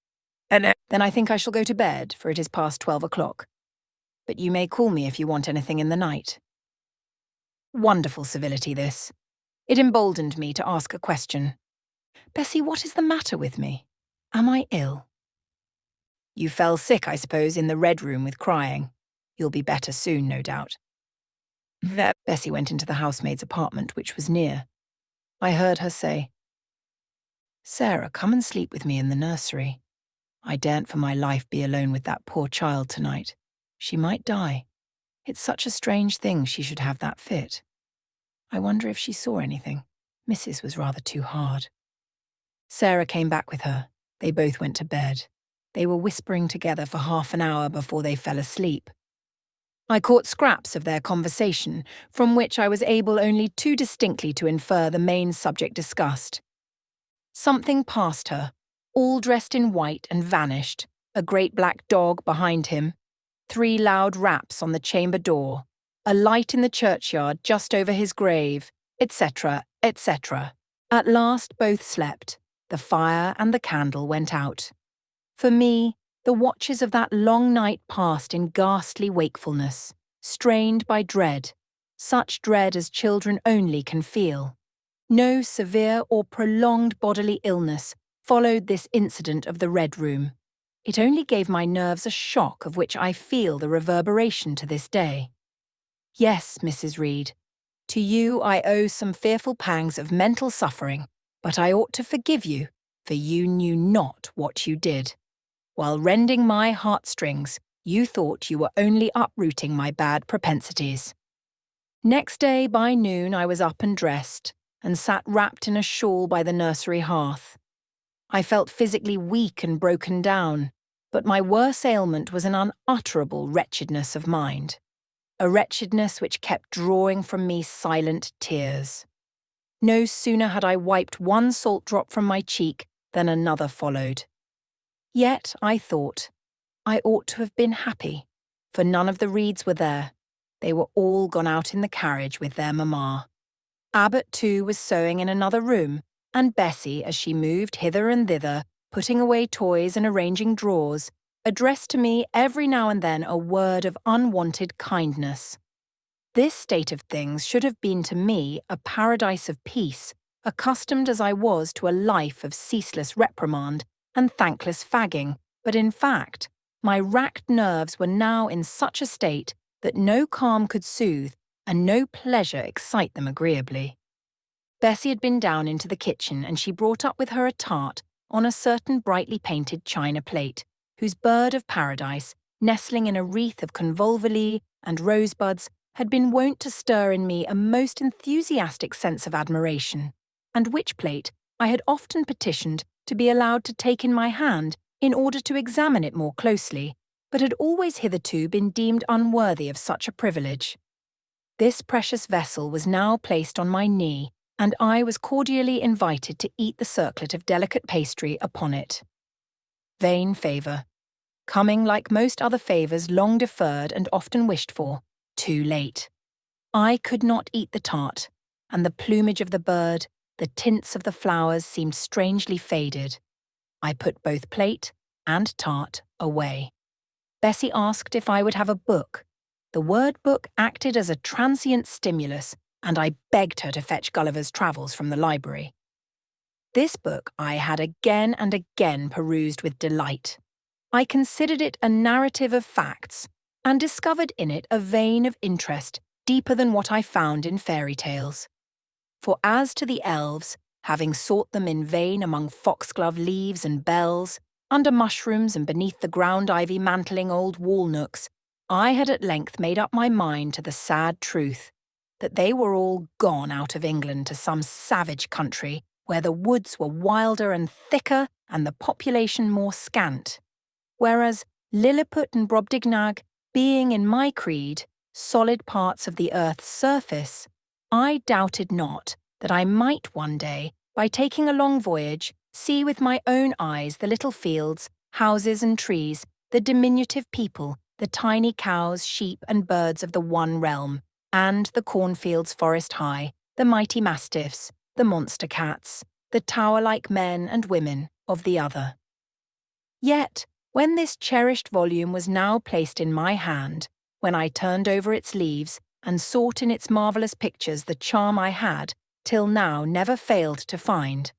[SPEAKER 1] "Then I think I shall go to bed, for it is past 12 o'clock. But you may call me if you want anything in the night." Wonderful civility, this. It emboldened me to ask a question. "Bessie, what is the matter with me? Am I ill?" "You fell sick, I suppose, in the Red Room with crying. You'll be better soon, no doubt." Bessie went into the housemaid's apartment, which was near. I heard her say, "Sarah, come and sleep with me in the nursery. I daren't for my life be alone with that poor child tonight. She might die. It's such a strange thing she should have that fit. I wonder if she saw anything. Mrs. was rather too hard." Sarah came back with her. They both went to bed. They were whispering together for half an hour before they fell asleep. I caught scraps of their conversation, from which I was able only too distinctly to infer the main subject discussed. Something passed her, all dressed in white, and vanished, a great black dog behind him, 3 loud raps on the chamber door, a light in the churchyard just over his grave, etc., etc. At last both slept. The fire and the candle went out. For me, the watches of that long night passed in ghastly wakefulness, strained by dread, such dread as children only can feel. No severe or prolonged bodily illness followed this incident of the Red Room. It only gave my nerves a shock of which I feel the reverberation to this day. Yes, Mrs. Reed, to you I owe some fearful pangs of mental suffering, but I ought to forgive you, for you knew not what you did. While rending my heartstrings, you thought you were only uprooting my bad propensities. Next day by noon I was up and dressed, and sat wrapped in a shawl by the nursery hearth. I felt physically weak and broken down, but my worse ailment was an unutterable wretchedness of mind, a wretchedness which kept drawing from me silent tears. No sooner had I wiped one salt drop from my cheek than another followed. Yet, I thought, I ought to have been happy, for none of the Reeds were there. They were all gone out in the carriage with their mamma. Abbot, too, was sewing in another room, and Bessie, as she moved hither and thither, putting away toys and arranging drawers, addressed to me every now and then a word of unwonted kindness. This state of things should have been to me a paradise of peace, accustomed as I was to a life of ceaseless reprimand and thankless fagging, but in fact, my racked nerves were now in such a state that no calm could soothe and no pleasure excite them agreeably. Bessie had been down into the kitchen, and she brought up with her a tart on a certain brightly painted china plate, whose bird of paradise, nestling in a wreath of convolvuli and rosebuds, had been wont to stir in me a most enthusiastic sense of admiration, and which plate I had often petitioned to be allowed to take in my hand in order to examine it more closely, but had always hitherto been deemed unworthy of such a privilege. This precious vessel was now placed on my knee, and I was cordially invited to eat the circlet of delicate pastry upon it. Vain favour, coming like most other favours long deferred and often wished for, too late. I could not eat the tart, and the plumage of the bird, the tints of the flowers seemed strangely faded. I put both plate and tart away. Bessie asked if I would have a book. The word book acted as a transient stimulus, and I begged her to fetch Gulliver's Travels from the library. This book I had again and again perused with delight. I considered it a narrative of facts, and discovered in it a vein of interest deeper than what I found in fairy tales. For as to the elves, having sought them in vain among foxglove leaves and bells, under mushrooms and beneath the ground ivy mantling old wall nooks, I had at length made up my mind to the sad truth that they were all gone out of England to some savage country where the woods were wilder and thicker and the population more scant, whereas Lilliput and Brobdingnag, being in my creed solid parts of the earth's surface, I doubted not that I might one day, by taking a long voyage, see with my own eyes the little fields, houses and trees, the diminutive people, the tiny cows, sheep and birds of the one realm, and the cornfields forest high, the mighty mastiffs, the monster cats, the tower-like men and women of the other. Yet, when this cherished volume was now placed in my hand, when I turned over its leaves and sought in its marvellous pictures the charm I had, till now, never failed to find,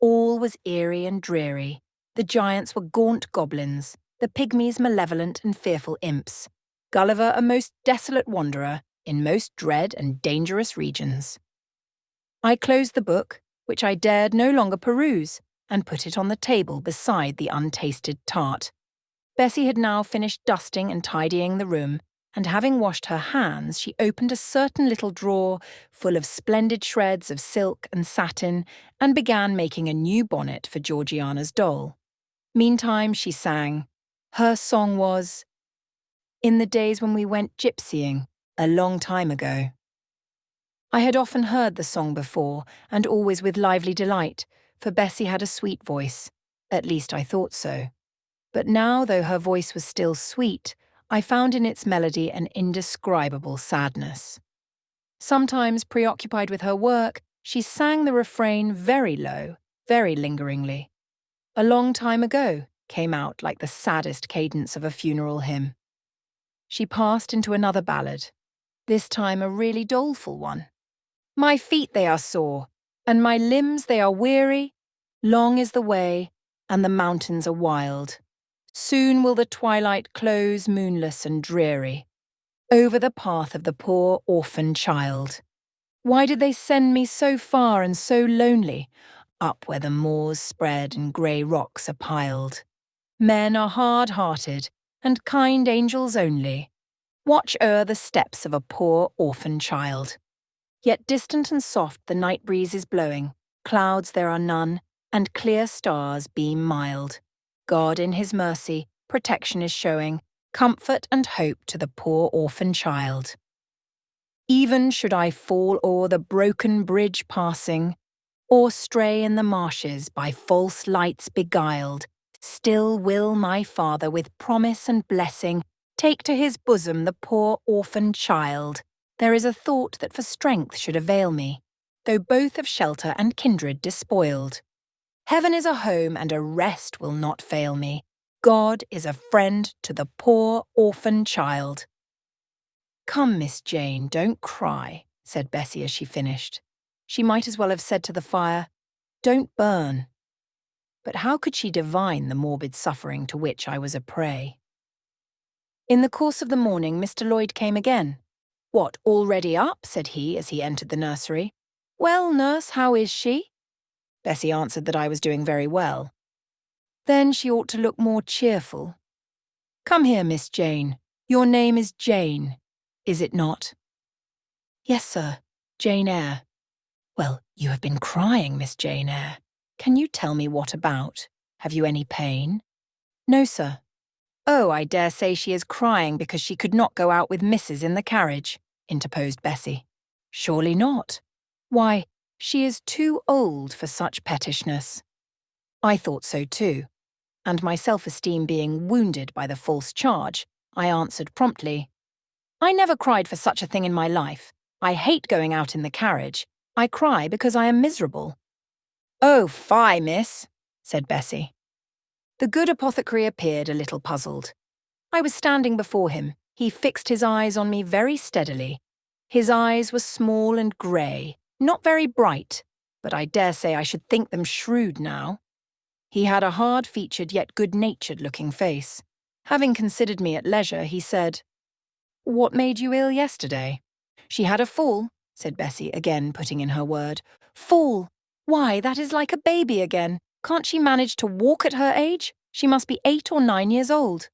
[SPEAKER 1] all was eerie and dreary. The giants were gaunt goblins, the pygmies malevolent and fearful imps, Gulliver a most desolate wanderer in most dread and dangerous regions. I closed the book, which I dared no longer peruse, and put it on the table beside the untasted tart. Bessie had now finished dusting and tidying the room, and having washed her hands, she opened a certain little drawer full of splendid shreds of silk and satin, and began making a new bonnet for Georgiana's doll. Meantime she sang. Her song was, "In the days when we went gypsying, a long time ago." I had often heard the song before, and always with lively delight, for Bessie had a sweet voice. At least I thought so. But now, though her voice was still sweet, I found in its melody an indescribable sadness. Sometimes, preoccupied with her work, she sang the refrain very low, very lingeringly. "A long time ago" came out like the saddest cadence of a funeral hymn. She passed into another ballad. this time a really doleful one. My feet they are sore, and my limbs they are weary. Long is the way, and the mountains are wild. Soon will the twilight close moonless and dreary over the path of the poor orphan child. Why did they send me so far and so lonely, up where the moors spread and grey rocks are piled? Men are hard-hearted, and kind angels only watch o'er the steps of a poor orphan child. Yet distant and soft the night breeze is blowing, clouds there are none, and clear stars beam mild. God in his mercy protection is showing, comfort and hope to the poor orphan child. Even should I fall o'er the broken bridge passing, or stray in the marshes by false lights beguiled, still will my Father with promise and blessing take to his bosom the poor orphan child. There is a thought that for strength should avail me, though both of shelter and kindred despoiled. Heaven is a home and a rest will not fail me. God is a friend to the poor orphan child. Come, Miss Jane, don't cry, said Bessie as she finished. She might as well have said to the fire, don't burn. But how could she divine the morbid suffering to which I was a prey? In the course of the morning, Mr. Lloyd came again. What, already up? Said he as he entered the nursery. Well, nurse, how is she? Bessie answered that I was doing very well. Then she ought to look more cheerful. Come here, Miss Jane. Your name is Jane, is it not? Yes, sir, Jane Eyre. Well, you have been crying, Miss Jane Eyre. Can you tell me what about? Have you any pain? No, sir. Oh, I dare say she is crying because she could not go out with Mrs. in the carriage, interposed Bessie. Surely not. Why, she is too old for such pettishness. I thought so too, and my self-esteem being wounded by the false charge, I answered promptly, I never cried for such a thing in my life. I hate going out in the carriage. I cry because I am miserable. Oh, fie, miss, said Bessie. The good apothecary appeared a little puzzled. I was standing before him. He fixed his eyes on me very steadily. His eyes were small and grey, not very bright, but I dare say I should think them shrewd now. He had a hard-featured yet good-natured looking face. Having considered me at leisure, he said, What made you ill yesterday? She had a fall, said Bessie, again putting in her word. Fall? Why, that is like a baby again. Can't she manage to walk at her age? She must be 8 or 9 years old.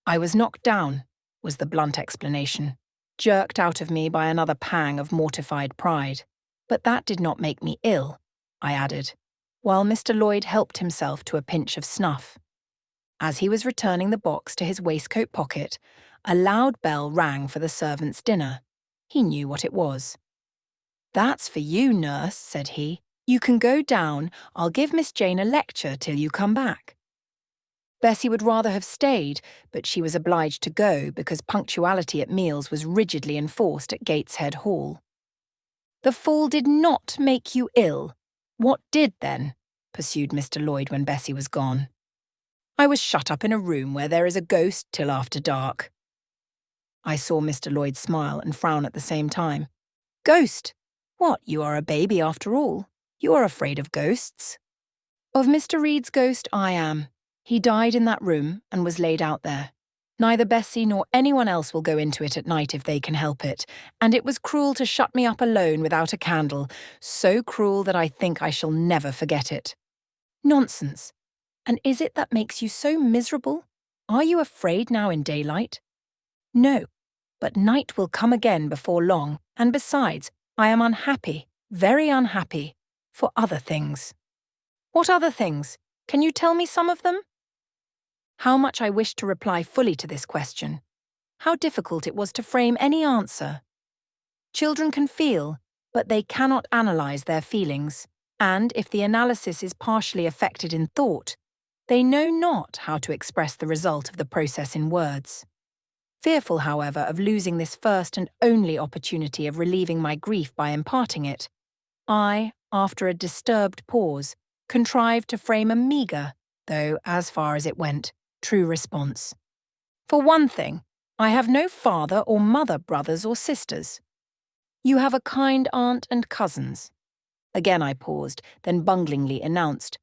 [SPEAKER 1] I was knocked down, was the blunt explanation, jerked out of me by another pang of mortified pride. But that did not make me ill, I added, while Mr. Lloyd helped himself to a pinch of snuff. As he was returning the box to his waistcoat pocket, a loud bell rang for the servants' dinner. He knew what it was. That's for you, nurse, said he. You can go down. I'll give Miss Jane a lecture till you come back. Bessie would rather have stayed, but she was obliged to go because punctuality at meals was rigidly enforced at Gateshead Hall. The fall did not make you ill. What did then? Pursued Mr. Lloyd when Bessie was gone. I was shut up in a room where there is a ghost till after dark. I saw Mr. Lloyd smile and frown at the same time. Ghost? What, you are a baby after all. You are afraid of ghosts. Of Mr. Reed's ghost I am. He died in that room and was laid out there. Neither Bessie nor anyone else will go into it at night if they can help it, and it was cruel to shut me up alone without a candle, so cruel that I think I shall never forget it. Nonsense. And is it that makes you so miserable? Are you afraid now in daylight? No, but night will come again before long, and besides, I am unhappy, very unhappy, for other things. What other things? Can you tell me some of them? How much I wished to reply fully to this question. How difficult it was to frame any answer. Children can feel, but they cannot analyse their feelings, and if the analysis is partially effected in thought, they know not how to express the result of the process in words. Fearful, however, of losing this first and only opportunity of relieving my grief by imparting it, I, after a disturbed pause, contrived to frame a meagre, though, as far as it went, true response. For one thing, I have no father or mother, brothers or sisters. You have a kind aunt and cousins. Again I paused, then bunglingly announced,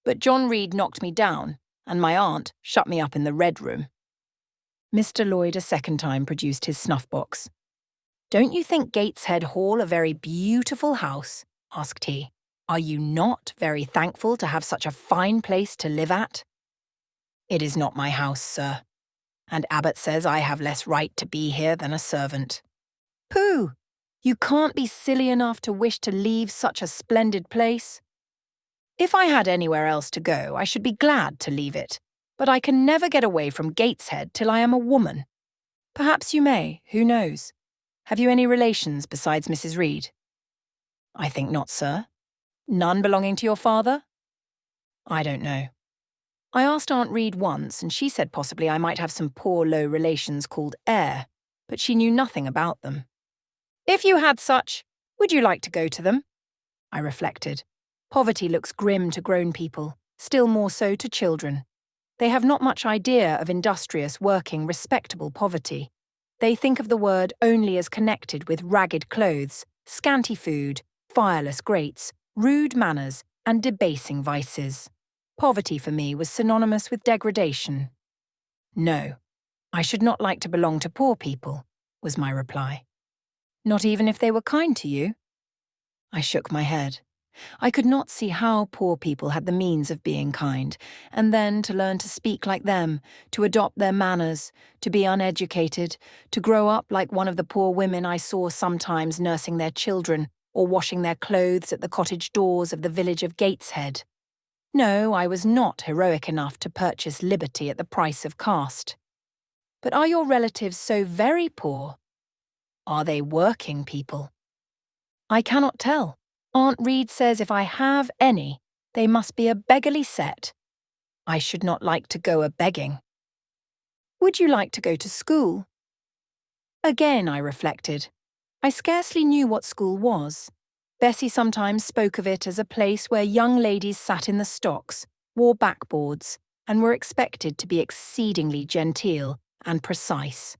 [SPEAKER 1] but John Reed knocked me down, and my aunt shut me up in the Red Room. Mr. Lloyd a second time produced his snuff-box. Don't you think Gateshead Hall a very beautiful house? Asked he. Are you not very thankful to have such a fine place to live at? It is not my house, sir, and Abbot says I have less right to be here than a servant. Pooh! You can't be silly enough to wish to leave such a splendid place. If I had anywhere else to go, I should be glad to leave it, but I can never get away from Gateshead till I am a woman. Perhaps you may, who knows? Have you any relations besides Mrs. Reed? I think not, sir. None belonging to your father? I don't know. I asked Aunt Reed once, and she said possibly I might have some poor low relations called Eyre, but she knew nothing about them. If you had such, would you like to go to them? I reflected. Poverty looks grim to grown people, still more so to children. They have not much idea of industrious, working, respectable poverty. They think of the word only as connected with ragged clothes, scanty food, fireless grates, rude manners, and debasing vices. Poverty for me was synonymous with degradation. No, I should not like to belong to poor people, was my reply. Not even if they were kind to you? I shook my head. I could not see how poor people had the means of being kind, and then to learn to speak like them, to adopt their manners, to be uneducated, to grow up like one of the poor women I saw sometimes nursing their children or washing their clothes at the cottage doors of the village of Gateshead. No, I was not heroic enough to purchase liberty at the price of caste. But are your relatives so very poor? Are they working people? I cannot tell. Aunt Reed says if I have any, they must be a beggarly set. I should not like to go a-begging. Would you like to go to school? Again I reflected. I scarcely knew what school was. Bessie sometimes spoke of it as a place where young ladies sat in the stocks, wore backboards, and were expected to be exceedingly genteel and precise.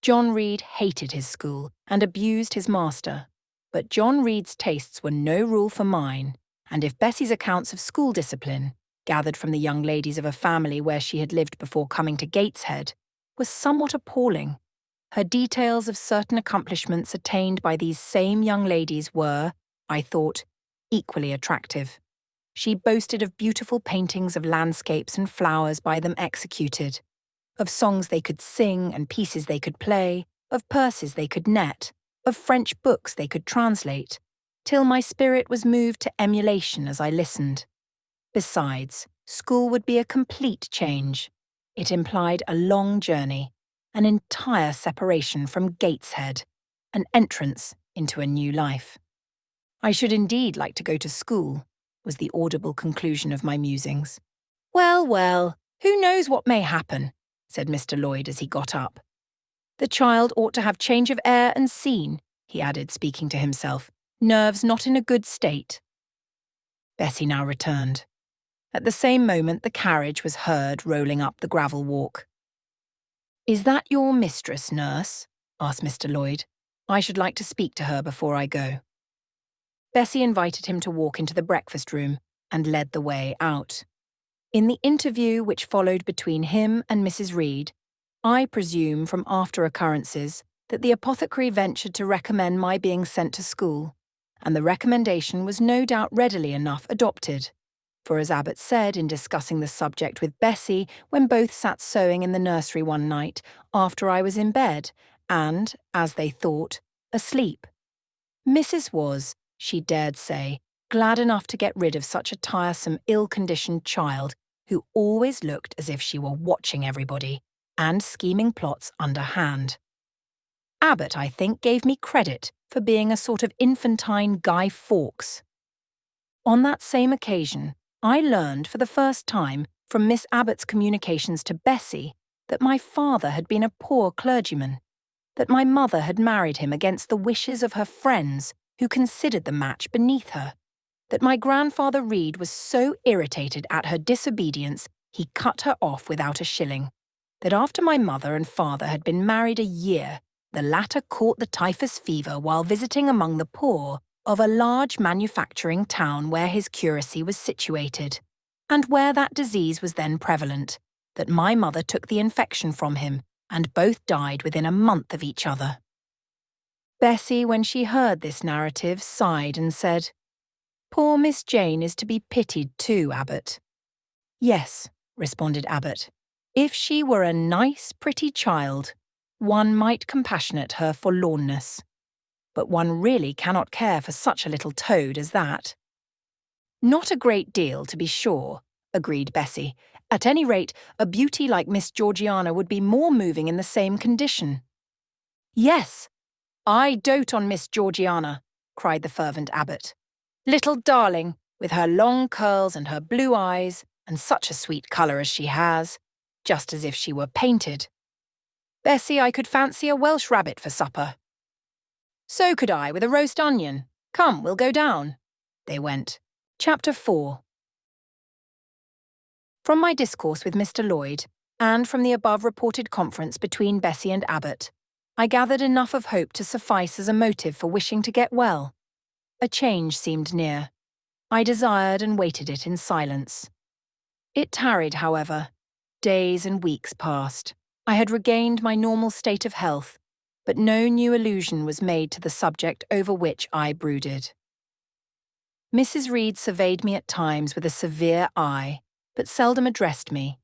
[SPEAKER 1] John Reed hated his school and abused his master. But John Reed's tastes were no rule for mine, and if Bessie's accounts of school discipline, gathered from the young ladies of a family where she had lived before coming to Gateshead, was somewhat appalling, her details of certain accomplishments attained by these same young ladies were, I thought, equally attractive. She boasted of beautiful paintings of landscapes and flowers by them executed, of songs they could sing and pieces they could play, of purses they could net, of French books they could translate, till my spirit was moved to emulation as I listened. Besides, school would be a complete change. It implied a long journey, an entire separation from Gateshead, an entrance into a new life. I should indeed like to go to school, was the audible conclusion of my musings. Well, well, who knows what may happen, said Mr. Lloyd as he got up. The child ought to have change of air and scene, he added, speaking to himself. Nerves not in a good state. Bessie now returned. At the same moment the carriage was heard rolling up the gravel walk. Is that your mistress, nurse? Asked Mr. Lloyd. I should like to speak to her before I go. Bessie invited him to walk into the breakfast room and led the way out. In the interview which followed between him and Mrs. Reed, I presume from after occurrences that the apothecary ventured to recommend my being sent to school, and the recommendation was no doubt readily enough adopted. For as Abbot said in discussing the subject with Bessie when both sat sewing in the nursery one night after I was in bed and, as they thought, asleep, Mrs. was, she dared say, glad enough to get rid of such a tiresome, ill-conditioned child who always looked as if she were watching everybody and scheming plots underhand. Abbot, I think, gave me credit for being a sort of infantine Guy Fawkes. On that same occasion, I learned for the first time from Miss Abbot's communications to Bessie that my father had been a poor clergyman, that my mother had married him against the wishes of her friends who considered the match beneath her, that my grandfather Reed was so irritated at her disobedience he cut her off without a shilling, that after my mother and father had been married a year, the latter caught the typhus fever while visiting among the poor of a large manufacturing town where his curacy was situated, and where that disease was then prevalent, that my mother took the infection from him, and both died within a month of each other. Bessie, when she heard this narrative, sighed and said, "Poor Miss Jane is to be pitied too, Abbot." "Yes," responded Abbot, "if she were a nice, pretty child, one might compassionate her forlornness. But one really cannot care for such a little toad as that." "Not a great deal, to be sure," agreed Bessie. "At any rate, a beauty like Miss Georgiana would be more moving in the same condition." "Yes, I dote on Miss Georgiana," cried the fervent Abbot. "Little darling, with her long curls and her blue eyes, and such a sweet colour as she has, just as if she were painted. Bessie, I could fancy a Welsh rabbit for supper." "So could I, with a roast onion. Come, we'll go down." They went. Chapter 4. From my discourse with Mr. Lloyd, and from the above-reported conference between Bessie and Abbot, I gathered enough of hope to suffice as a motive for wishing to get well. A change seemed near. I desired and waited it in silence. It tarried, however. Days and weeks passed. I had regained my normal state of health, but no new allusion was made to the subject over which I brooded. Mrs. Reed surveyed me at times with a severe eye, but seldom addressed me.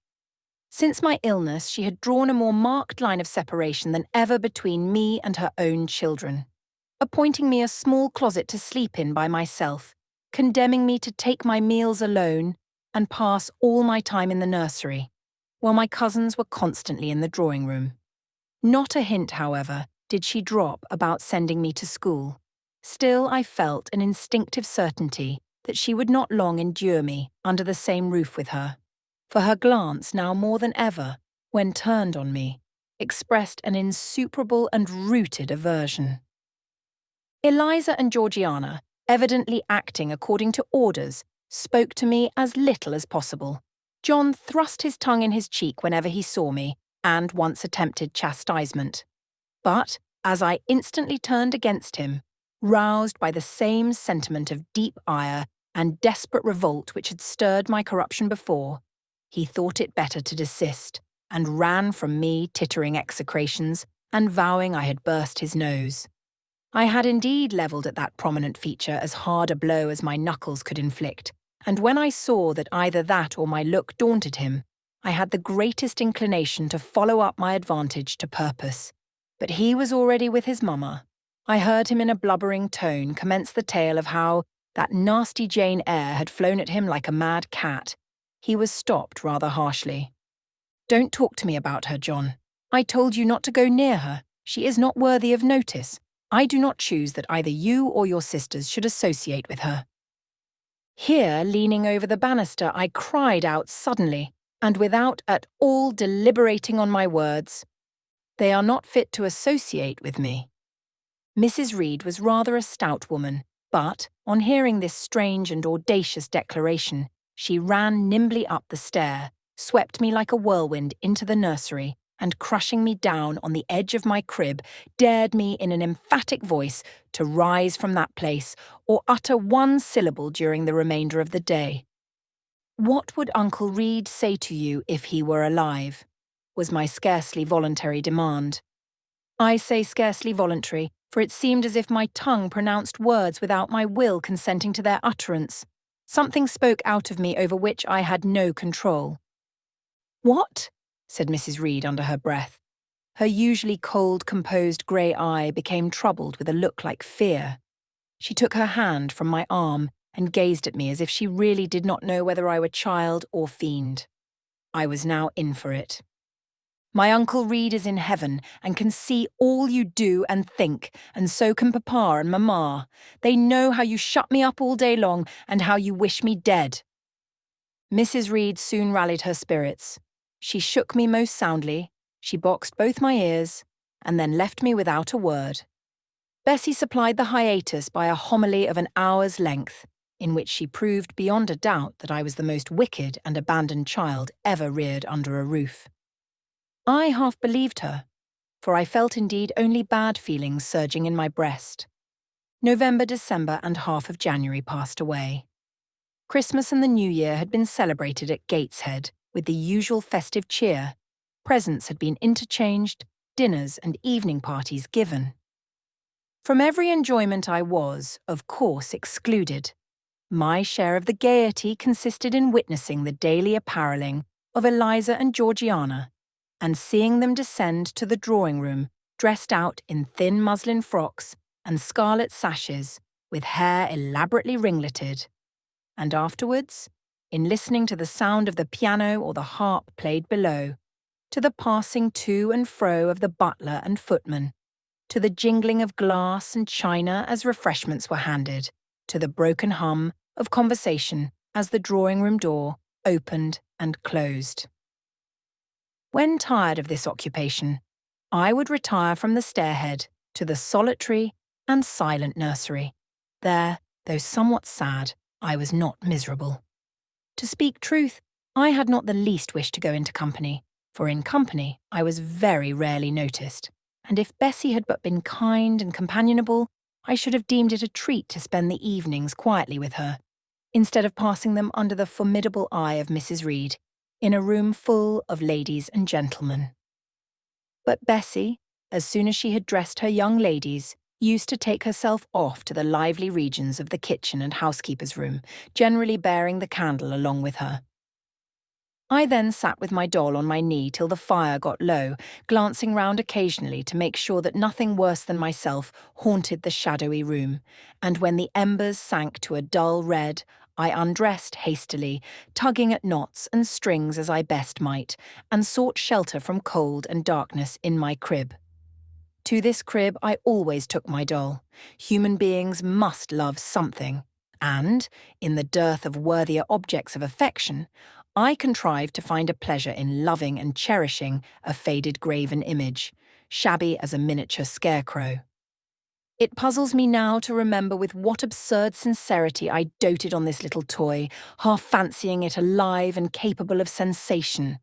[SPEAKER 1] Since my illness, she had drawn a more marked line of separation than ever between me and her own children, appointing me a small closet to sleep in by myself, condemning me to take my meals alone and pass all my time in the nursery, while my cousins were constantly in the drawing-room. Not a hint, however, did she drop about sending me to school. Still, I felt an instinctive certainty that she would not long endure me under the same roof with her, for her glance, now more than ever, when turned on me, expressed an insuperable and rooted aversion. Eliza and Georgiana, evidently acting according to orders, spoke to me as little as possible. John thrust his tongue in his cheek whenever he saw me, and once attempted chastisement. But, as I instantly turned against him, roused by the same sentiment of deep ire and desperate revolt which had stirred my corruption before, he thought it better to desist, and ran from me tittering execrations and vowing I had burst his nose. I had indeed levelled at that prominent feature as hard a blow as my knuckles could inflict, and when I saw that either that or my look daunted him, I had the greatest inclination to follow up my advantage to purpose. But he was already with his mamma. I heard him in a blubbering tone commence the tale of how that nasty Jane Eyre had flown at him like a mad cat. He was stopped rather harshly. "Don't talk to me about her, John. I told you not to go near her. She is not worthy of notice. I do not choose that either you or your sisters should associate with her." Here, leaning over the banister, I cried out suddenly, and without at all deliberating on my words, "They are not fit to associate with me." Mrs. Reed was rather a stout woman, but, on hearing this strange and audacious declaration, she ran nimbly up the stair, swept me like a whirlwind into the nursery, and crushing me down on the edge of my crib, dared me in an emphatic voice to rise from that place or utter one syllable during the remainder of the day. "What would Uncle Reed say to you if he were alive?" was my scarcely voluntary demand. I say scarcely voluntary, for it seemed as if my tongue pronounced words without my will consenting to their utterance. Something spoke out of me over which I had no control. "What?" said Mrs. Reed under her breath. Her usually cold, composed grey eye became troubled with a look like fear. She took her hand from my arm and gazed at me as if she really did not know whether I were child or fiend. I was now in for it. "My Uncle Reed is in heaven and can see all you do and think, and so can Papa and Mamma. They know how you shut me up all day long and how you wish me dead." Mrs. Reed soon rallied her spirits. She shook me most soundly, she boxed both my ears, and then left me without a word. Bessie supplied the hiatus by a homily of an hour's length, in which she proved beyond a doubt that I was the most wicked and abandoned child ever reared under a roof. I half believed her, for I felt indeed only bad feelings surging in my breast. November, December, and half of January passed away. Christmas and the New Year had been celebrated at Gateshead with the usual festive cheer. Presents had been interchanged, dinners and evening parties given. From every enjoyment I was, of course, excluded. My share of the gaiety consisted in witnessing the daily apparelling of Eliza and Georgiana, and seeing them descend to the drawing-room dressed out in thin muslin frocks and scarlet sashes, with hair elaborately ringleted. And afterwards, in listening to the sound of the piano or the harp played below, to the passing to and fro of the butler and footman, to the jingling of glass and china as refreshments were handed, to the broken hum of conversation as the drawing-room door opened and closed. When tired of this occupation, I would retire from the stairhead to the solitary and silent nursery. There, though somewhat sad, I was not miserable. To speak truth, I had not the least wish to go into company, for in company I was very rarely noticed, and if Bessie had but been kind and companionable, I should have deemed it a treat to spend the evenings quietly with her, instead of passing them under the formidable eye of Mrs. Reed, in a room full of ladies and gentlemen. But Bessie, as soon as she had dressed her young ladies, used to take herself off to the lively regions of the kitchen and housekeeper's room, generally bearing the candle along with her. I then sat with my doll on my knee till the fire got low, glancing round occasionally to make sure that nothing worse than myself haunted the shadowy room, and when the embers sank to a dull red, I undressed hastily, tugging at knots and strings as I best might, and sought shelter from cold and darkness in my crib. To this crib I always took my doll. Human beings must love something, and, in the dearth of worthier objects of affection, I contrived to find a pleasure in loving and cherishing a faded graven image, shabby as a miniature scarecrow. It puzzles me now to remember with what absurd sincerity I doted on this little toy, half fancying it alive and capable of sensation.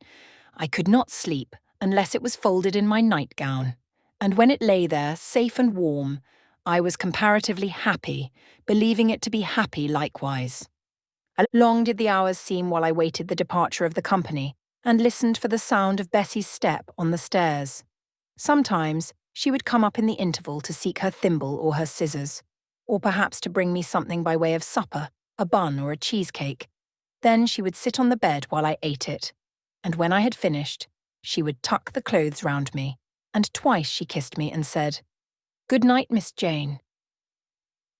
[SPEAKER 1] I could not sleep unless it was folded in my nightgown, and when it lay there, safe and warm, I was comparatively happy, believing it to be happy likewise. Long did the hours seem while I waited the departure of the company, and listened for the sound of Bessie's step on the stairs. Sometimes she would come up in the interval to seek her thimble or her scissors, or perhaps to bring me something by way of supper, a bun or a cheesecake. Then she would sit on the bed while I ate it, and when I had finished, she would tuck the clothes round me, and twice she kissed me and said, "Good night, Miss Jane."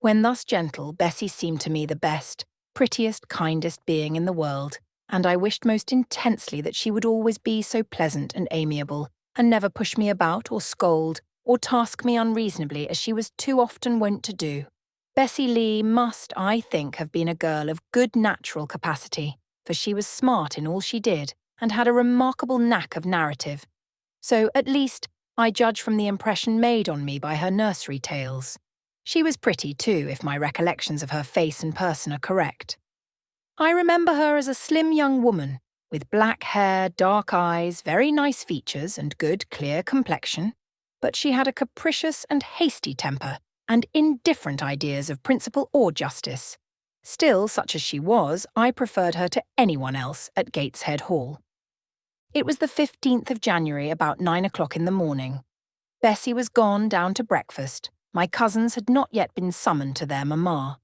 [SPEAKER 1] When thus gentle, Bessie seemed to me the best, prettiest, kindest being in the world, and I wished most intensely that she would always be so pleasant and amiable, and never push me about or scold or task me unreasonably as she was too often wont to do. Bessie Lee must, I think, have been a girl of good natural capacity, for she was smart in all she did and had a remarkable knack of narrative. So, at least, I judge from the impression made on me by her nursery tales. She was pretty, too, if my recollections of her face and person are correct. I remember her as a slim young woman, with black hair, dark eyes, very nice features, and good, clear complexion, but she had a capricious and hasty temper, and indifferent ideas of principle or justice. Still, such as she was, I preferred her to anyone else at Gateshead Hall. It was the 15th of January, about 9 o'clock in the morning. Bessie was gone down to breakfast. My cousins had not yet been summoned to their mamma.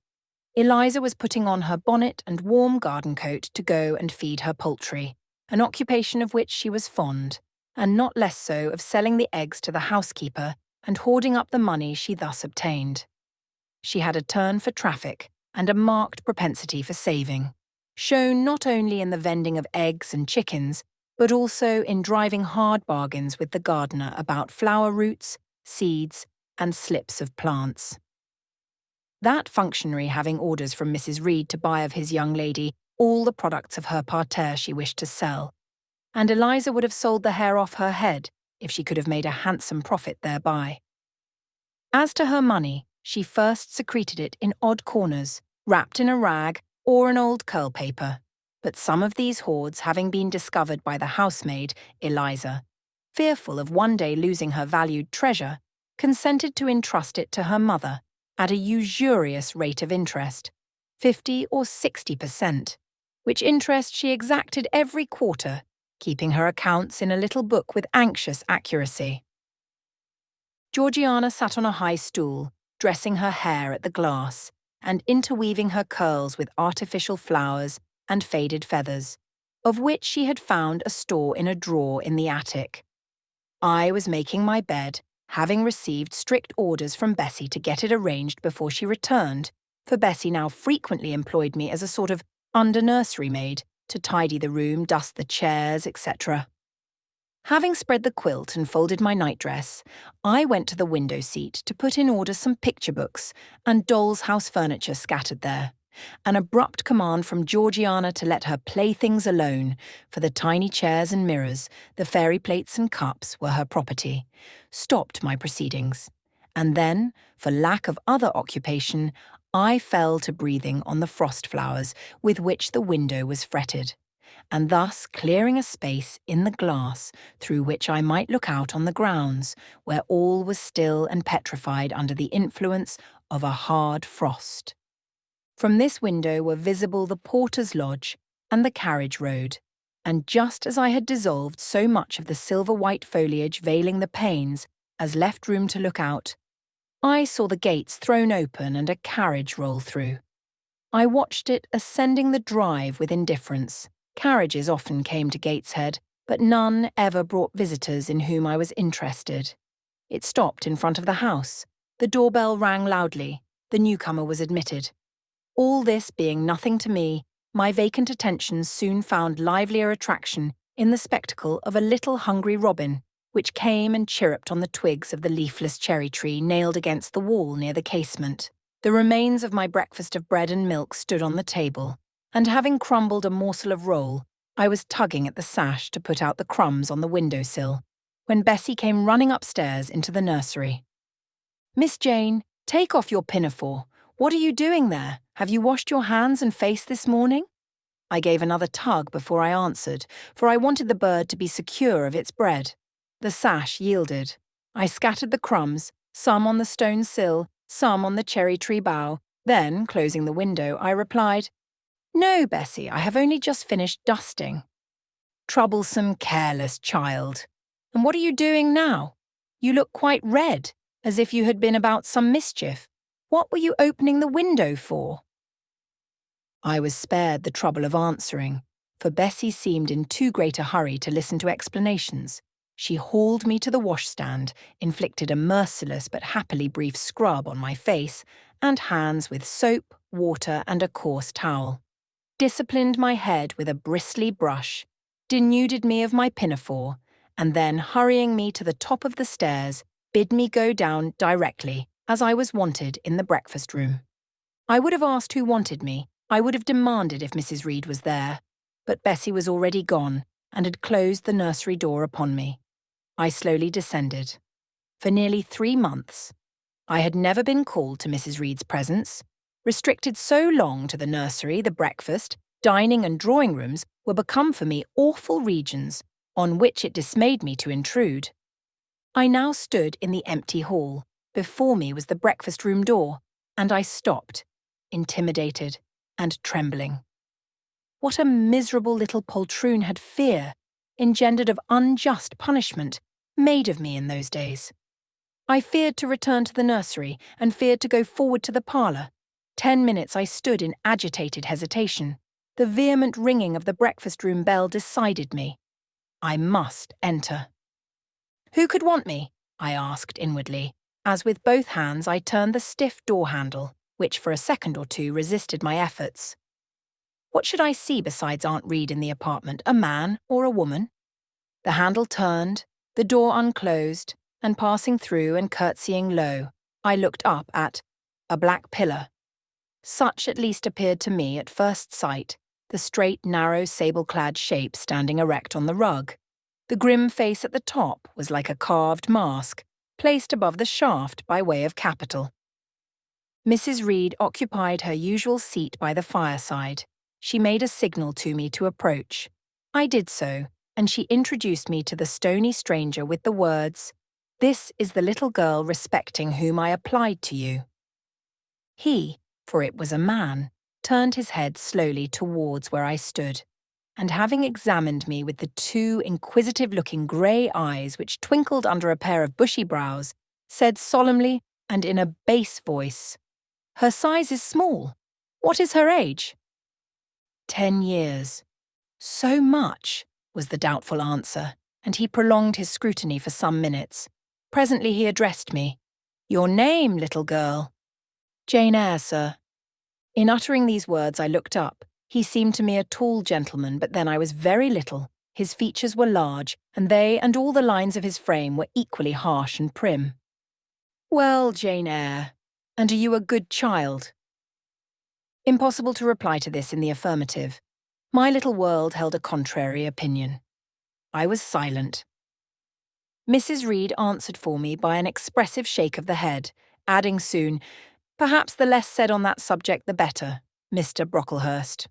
[SPEAKER 1] Eliza was putting on her bonnet and warm garden coat to go and feed her poultry, an occupation of which she was fond, and not less so of selling the eggs to the housekeeper and hoarding up the money she thus obtained. She had a turn for traffic and a marked propensity for saving, shown not only in the vending of eggs and chickens, but also in driving hard bargains with the gardener about flower roots, seeds, and slips of plants. That functionary having orders from Mrs. Reed to buy of his young lady all the products of her parterre she wished to sell, and Eliza would have sold the hair off her head if she could have made a handsome profit thereby. As to her money, she first secreted it in odd corners, wrapped in a rag or an old curl paper, but some of these hoards having been discovered by the housemaid, Eliza, fearful of one day losing her valued treasure, consented to entrust it to her mother at a usurious rate of interest, 50 or 60%, which interest she exacted every quarter, keeping her accounts in a little book with anxious accuracy. Georgiana sat on a high stool, dressing her hair at the glass, and interweaving her curls with artificial flowers and faded feathers, of which she had found a store in a drawer in the attic. I was making my bed, having received strict orders from Bessie to get it arranged before she returned, for Bessie now frequently employed me as a sort of under-nursery maid to tidy the room, dust the chairs, etc. Having spread the quilt and folded my nightdress, I went to the window seat to put in order some picture books and doll's house furniture scattered there. An abrupt command from Georgiana to let her playthings alone, for the tiny chairs and mirrors, the fairy plates and cups were her property, stopped my proceedings. And then, for lack of other occupation, I fell to breathing on the frost flowers with which the window was fretted, and thus clearing a space in the glass through which I might look out on the grounds, where all was still and petrified under the influence of a hard frost. From this window were visible the porter's lodge and the carriage road, and just as I had dissolved so much of the silver-white foliage veiling the panes as left room to look out, I saw the gates thrown open and a carriage roll through. I watched it ascending the drive with indifference. Carriages often came to Gateshead, but none ever brought visitors in whom I was interested. It stopped in front of the house. The doorbell rang loudly. The newcomer was admitted. All this being nothing to me, my vacant attention soon found livelier attraction in the spectacle of a little hungry robin, which came and chirruped on the twigs of the leafless cherry tree nailed against the wall near the casement. The remains of my breakfast of bread and milk stood on the table, and having crumbled a morsel of roll, I was tugging at the sash to put out the crumbs on the window-sill, when Bessie came running upstairs into the nursery. "Miss Jane, take off your pinafore. What are you doing there? Have you washed your hands and face this morning?" I gave another tug before I answered, for I wanted the bird to be secure of its bread. The sash yielded. I scattered the crumbs, some on the stone sill, some on the cherry tree bough. Then, closing the window, I replied, "No, Bessie, I have only just finished dusting." "Troublesome, careless child. And what are you doing now? You look quite red, as if you had been about some mischief. What were you opening the window for?" I was spared the trouble of answering, for Bessie seemed in too great a hurry to listen to explanations. She hauled me to the washstand, inflicted a merciless but happily brief scrub on my face and hands with soap, water, and a coarse towel, disciplined my head with a bristly brush, denuded me of my pinafore, and then, hurrying me to the top of the stairs, bid me go down directly, as I was wanted in the breakfast room. I would have asked who wanted me. I would have demanded if Mrs. Reed was there, but Bessie was already gone and had closed the nursery door upon me. I slowly descended. For nearly 3 months, I had never been called to Mrs. Reed's presence. Restricted so long to the nursery, the breakfast, dining and drawing rooms were become for me awful regions on which it dismayed me to intrude. I now stood in the empty hall. Before me was the breakfast room door, and I stopped, intimidated and trembling. What a miserable little poltroon had fear, engendered of unjust punishment, made of me in those days. I feared to return to the nursery and feared to go forward to the parlour. 10 minutes I stood in agitated hesitation. The vehement ringing of the breakfast room bell decided me. I must enter. "Who could want me?" I asked inwardly, as with both hands I turned the stiff door handle, which for a second or two resisted my efforts. What should I see besides Aunt Reed in the apartment, a man or a woman? The handle turned, the door unclosed, and passing through and curtsying low, I looked up at a black pillar. Such at least appeared to me at first sight, the straight, narrow, sable-clad shape standing erect on the rug. The grim face at the top was like a carved mask, placed above the shaft by way of capital. Mrs. Reed occupied her usual seat by the fireside. She made a signal to me to approach. I did so, and she introduced me to the stony stranger with the words, "This is the little girl respecting whom I applied to you." He, for it was a man, turned his head slowly towards where I stood, and having examined me with the two inquisitive-looking grey eyes which twinkled under a pair of bushy brows, said solemnly and in a bass voice, "Her size is small. What is her age?" 10 years. So much, was the doubtful answer, and he prolonged his scrutiny for some minutes. Presently he addressed me. "Your name, little girl?" "Jane Eyre, sir." In uttering these words I looked up. He seemed to me a tall gentleman, but then I was very little. His features were large, and they and all the lines of his frame were equally harsh and prim. "Well, Jane Eyre, and are you a good child?" Impossible to reply to this in the affirmative. My little world held a contrary opinion. I was silent. Mrs. Reed answered for me by an expressive shake of the head, adding soon, "Perhaps the less said on that subject the better, Mr. Brocklehurst."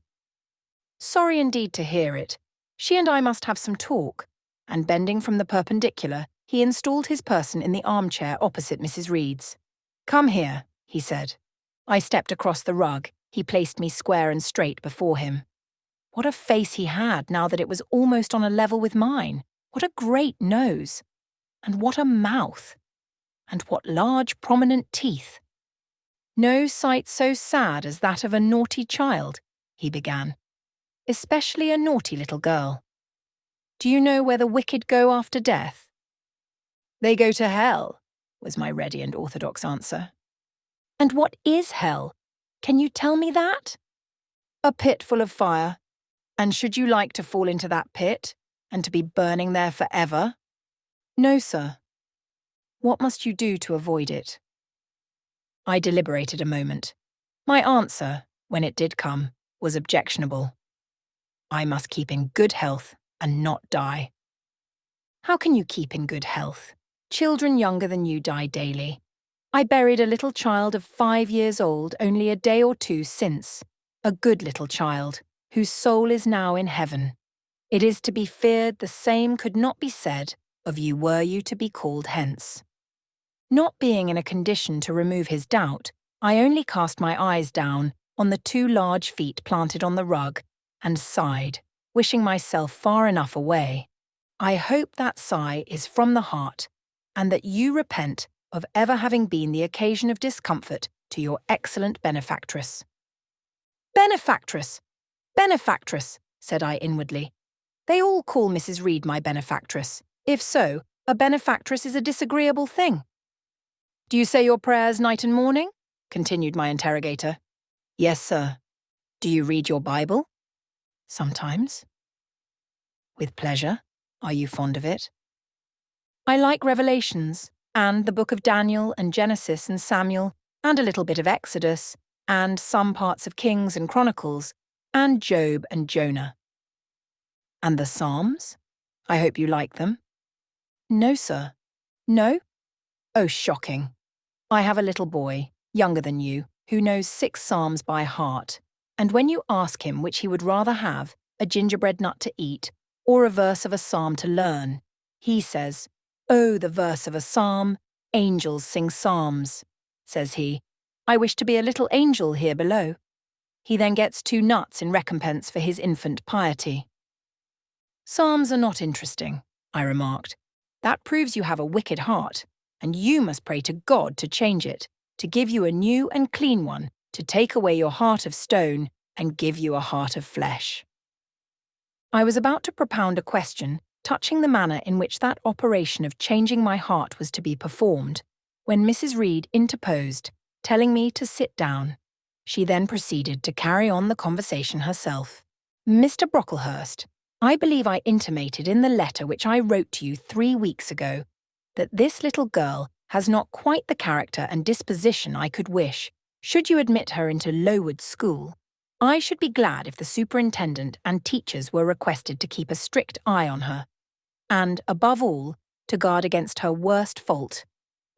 [SPEAKER 1] Sorry indeed to hear it. She and I must have some talk, and bending from the perpendicular, he installed his person in the armchair opposite Mrs. Reed's. "Come here," he said. I stepped across the rug. He placed me square and straight before him. What a face he had now that it was almost on a level with mine. What a great nose. And what a mouth. And what large, prominent teeth. "No sight so sad as that of a naughty child," he began. "Especially a naughty little girl. Do you know where the wicked go after death?" "They go to hell," was my ready and orthodox answer. "And what is hell? Can you tell me that?" "A pit full of fire. And should you like to fall into that pit, and to be burning there forever?" "No, sir." "What must you do to avoid it?" I deliberated a moment. My answer, when it did come, was objectionable. I must keep in good health and not die. "How can you keep in good health? Children younger than you die daily. I buried a little child of 5 years old only a day or two since, a good little child, whose soul is now in heaven. It is to be feared the same could not be said of you were you to be called hence." Not being in a condition to remove his doubt, I only cast my eyes down on the 2 large feet planted on the rug and sighed, wishing myself far enough away. I hope that sigh is from the heart, and that you repent of ever having been the occasion of discomfort to your excellent benefactress. "Benefactress! Benefactress!" said I inwardly. "They all call Mrs. Reed my benefactress. If so, a benefactress is a disagreeable thing." "Do you say your prayers night and morning?" continued my interrogator. "Yes, sir." "Do you read your Bible?" "Sometimes." "With pleasure? Are you fond of it?" "I like Revelations, and the book of Daniel and Genesis and Samuel, and a little bit of Exodus, and some parts of Kings and Chronicles, and Job and Jonah." "And the Psalms? I hope you like them." "No, sir." "No? Oh, shocking. I have a little boy, younger than you, who knows 6 psalms by heart, and when you ask him which he would rather have, a gingerbread nut to eat, or a verse of a psalm to learn, he says, 'Oh, the verse of a psalm, angels sing psalms,' says he. 'I wish to be a little angel here below.' He then gets 2 nuts in recompense for his infant piety." "Psalms are not interesting," I remarked. "That proves you have a wicked heart, and you must pray to God to change it, to give you a new and clean one, to take away your heart of stone and give you a heart of flesh." I was about to propound a question touching the manner in which that operation of changing my heart was to be performed, when Mrs. Reed interposed, telling me to sit down. She then proceeded to carry on the conversation herself. "Mr. Brocklehurst, I believe I intimated in the letter which I wrote to you 3 weeks ago that this little girl has not quite the character and disposition I could wish. Should you admit her into Lowood School, I should be glad if the superintendent and teachers were requested to keep a strict eye on her, and, above all, to guard against her worst fault,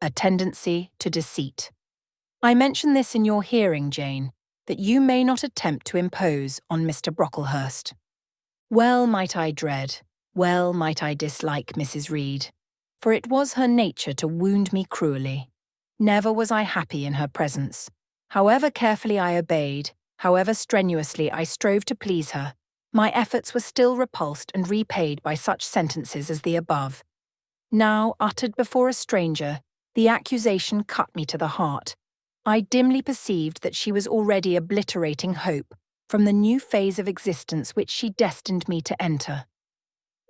[SPEAKER 1] a tendency to deceit. I mention this in your hearing, Jane, that you may not attempt to impose on Mr. Brocklehurst." Well might I dread, Well might I dislike Mrs. Reed, for it was her nature to wound me cruelly. Never was I happy in her presence. However carefully I obeyed, however strenuously I strove to please her, my efforts were still repulsed and repaid by such sentences as the above. Now, uttered before a stranger, the accusation cut me to the heart. I dimly perceived that she was already obliterating hope from the new phase of existence which she destined me to enter.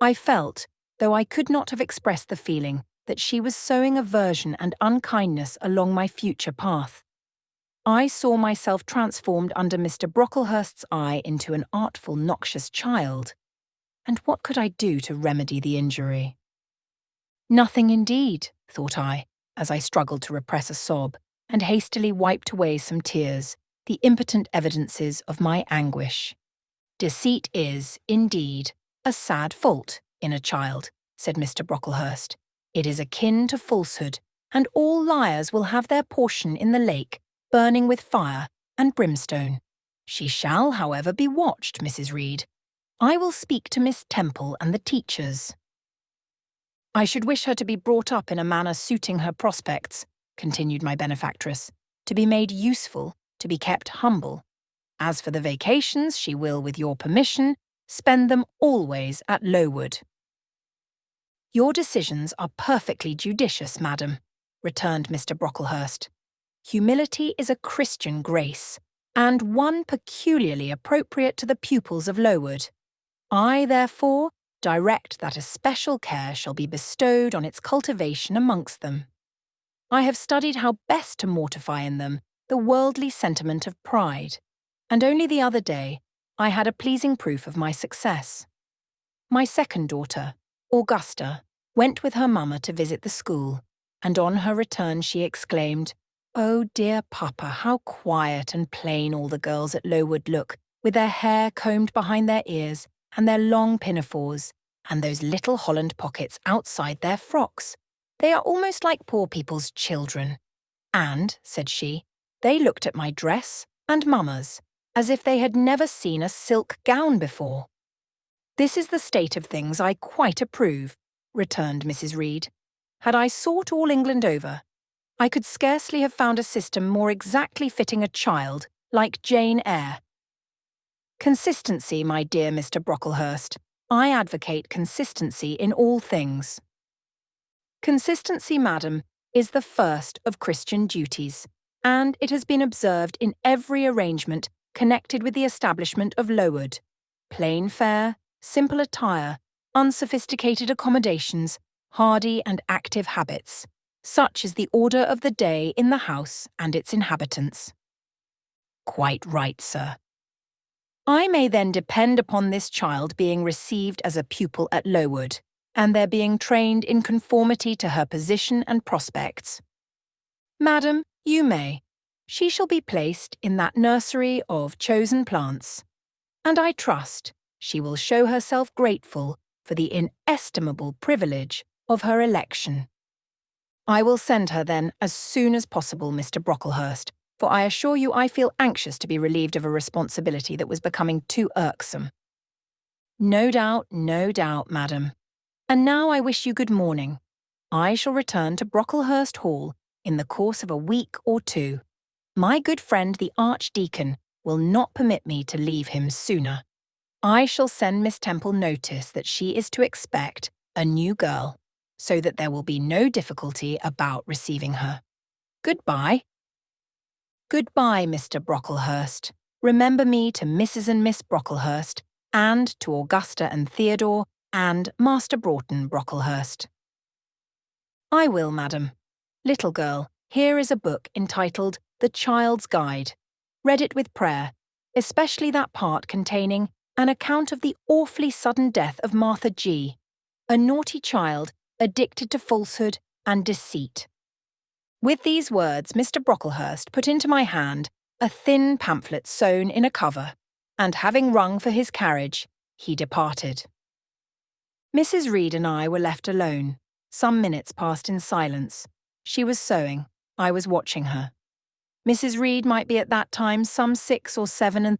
[SPEAKER 1] I felt, though I could not have expressed the feeling, that she was sowing aversion and unkindness along my future path. I saw myself transformed under Mr. Brocklehurst's eye into an artful, noxious child. And what could I do to remedy the injury? Nothing indeed, thought I, as I struggled to repress a sob and hastily wiped away some tears, the impotent evidences of my anguish. Deceit is, indeed, a sad fault in a child, said Mr. Brocklehurst. It is akin to falsehood, and all liars will have their portion in the lake, burning with fire and brimstone. She shall, however, be watched, Mrs. Reed. I will speak to Miss Temple and the teachers. I should wish her to be brought up in a manner suiting her prospects, continued my benefactress, to be made useful, to be kept humble. As for the vacations, she will, with your permission, spend them always at Lowood. Your decisions are perfectly judicious, madam, returned Mr. Brocklehurst. Humility is a Christian grace, and one peculiarly appropriate to the pupils of Lowood. I, therefore, direct that especial care shall be bestowed on its cultivation amongst them. I have studied how best to mortify in them the worldly sentiment of pride, and only the other day I had a pleasing proof of my success. My second daughter, Augusta, went with her mamma to visit the school, and on her return she exclaimed, "Oh dear papa, how quiet and plain all the girls at Lowood look, with their hair combed behind their ears, and their long pinafores, and those little holland pockets outside their frocks. They are almost like poor people's children. And," said she, "they looked at my dress and mamma's, as if they had never seen a silk gown before." This is the state of things I quite approve, returned Mrs. Reed. Had I sought all England over, I could scarcely have found a system more exactly fitting a child like Jane Eyre. Consistency, my dear Mr. Brocklehurst. I advocate consistency in all things. Consistency, madam, is the first of Christian duties, and it has been observed in every arrangement connected with the establishment of Lowood. Plain fare, simple attire, unsophisticated accommodations, hardy and active habits. Such is the order of the day in the house and its inhabitants. Quite right, sir. I may then depend upon this child being received as a pupil at Lowood, and their being trained in conformity to her position and prospects. Madam, you may. She shall be placed in that nursery of chosen plants, and I trust she will show herself grateful for the inestimable privilege of her election. I will send her then as soon as possible, Mr. Brocklehurst, for I assure you I feel anxious to be relieved of a responsibility that was becoming too irksome. No doubt, madam. And now I wish you good morning. I shall return to Brocklehurst Hall in the course of a week or two. My good friend the Archdeacon will not permit me to leave him sooner. I shall send Miss Temple notice that she is to expect a new girl, so that there will be no difficulty about receiving her. Goodbye. Goodbye, Mr. Brocklehurst. Remember me to Mrs. and Miss Brocklehurst, and to Augusta and Theodore, and Master Broughton Brocklehurst. I will, madam. Little girl, here is a book entitled The Child's Guide. Read it with prayer, especially that part containing an account of the awfully sudden death of Martha G., a naughty child addicted to falsehood and deceit. With these words, Mr. Brocklehurst put into my hand a thin pamphlet sewn in a cover, and having rung for his carriage, he departed. Mrs. Reed and I were left alone. Some minutes passed in silence. She was sewing. I was watching her. Mrs. Reed might be at that time some 6 or 37.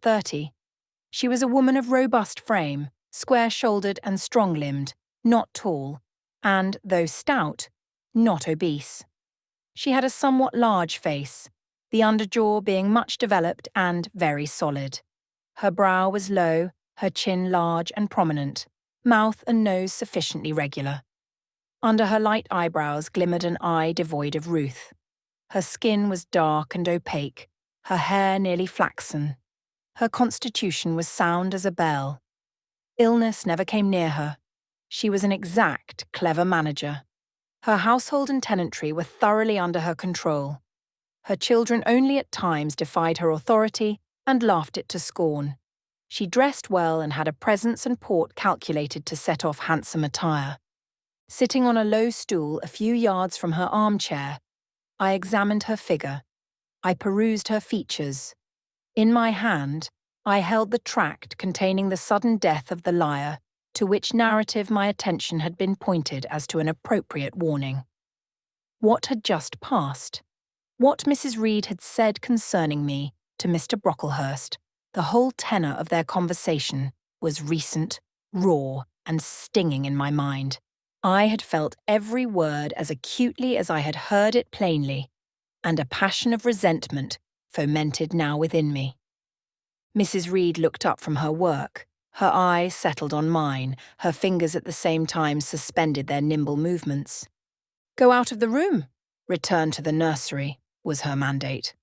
[SPEAKER 1] She was a woman of robust frame, square-shouldered and strong-limbed, not tall, and, though stout, not obese. She had a somewhat large face, the underjaw being much developed and very solid. Her brow was low, her chin large and prominent, mouth and nose sufficiently regular. Under her light eyebrows glimmered an eye devoid of ruth. Her skin was dark and opaque, her hair nearly flaxen. Her constitution was sound as a bell. Illness never came near her. She was an exact, clever manager. Her household and tenantry were thoroughly under her control. Her children only at times defied her authority and laughed it to scorn. She dressed well and had a presence and port calculated to set off handsome attire. Sitting on a low stool a few yards from her armchair, I examined her figure. I perused her features. In my hand, I held the tract containing the sudden death of the liar, to which narrative my attention had been pointed as to an appropriate warning. What had just passed? What Mrs. Reed had said concerning me to Mr. Brocklehurst, the whole tenor of their conversation, was recent, raw, and stinging in my mind. I had felt every word as acutely as I had heard it plainly, and a passion of resentment fomented now within me. Mrs. Reed looked up from her work. Her eyes settled on mine, her fingers at the same time suspended their nimble movements. "Go out of the room. Return to the nursery," was her mandate.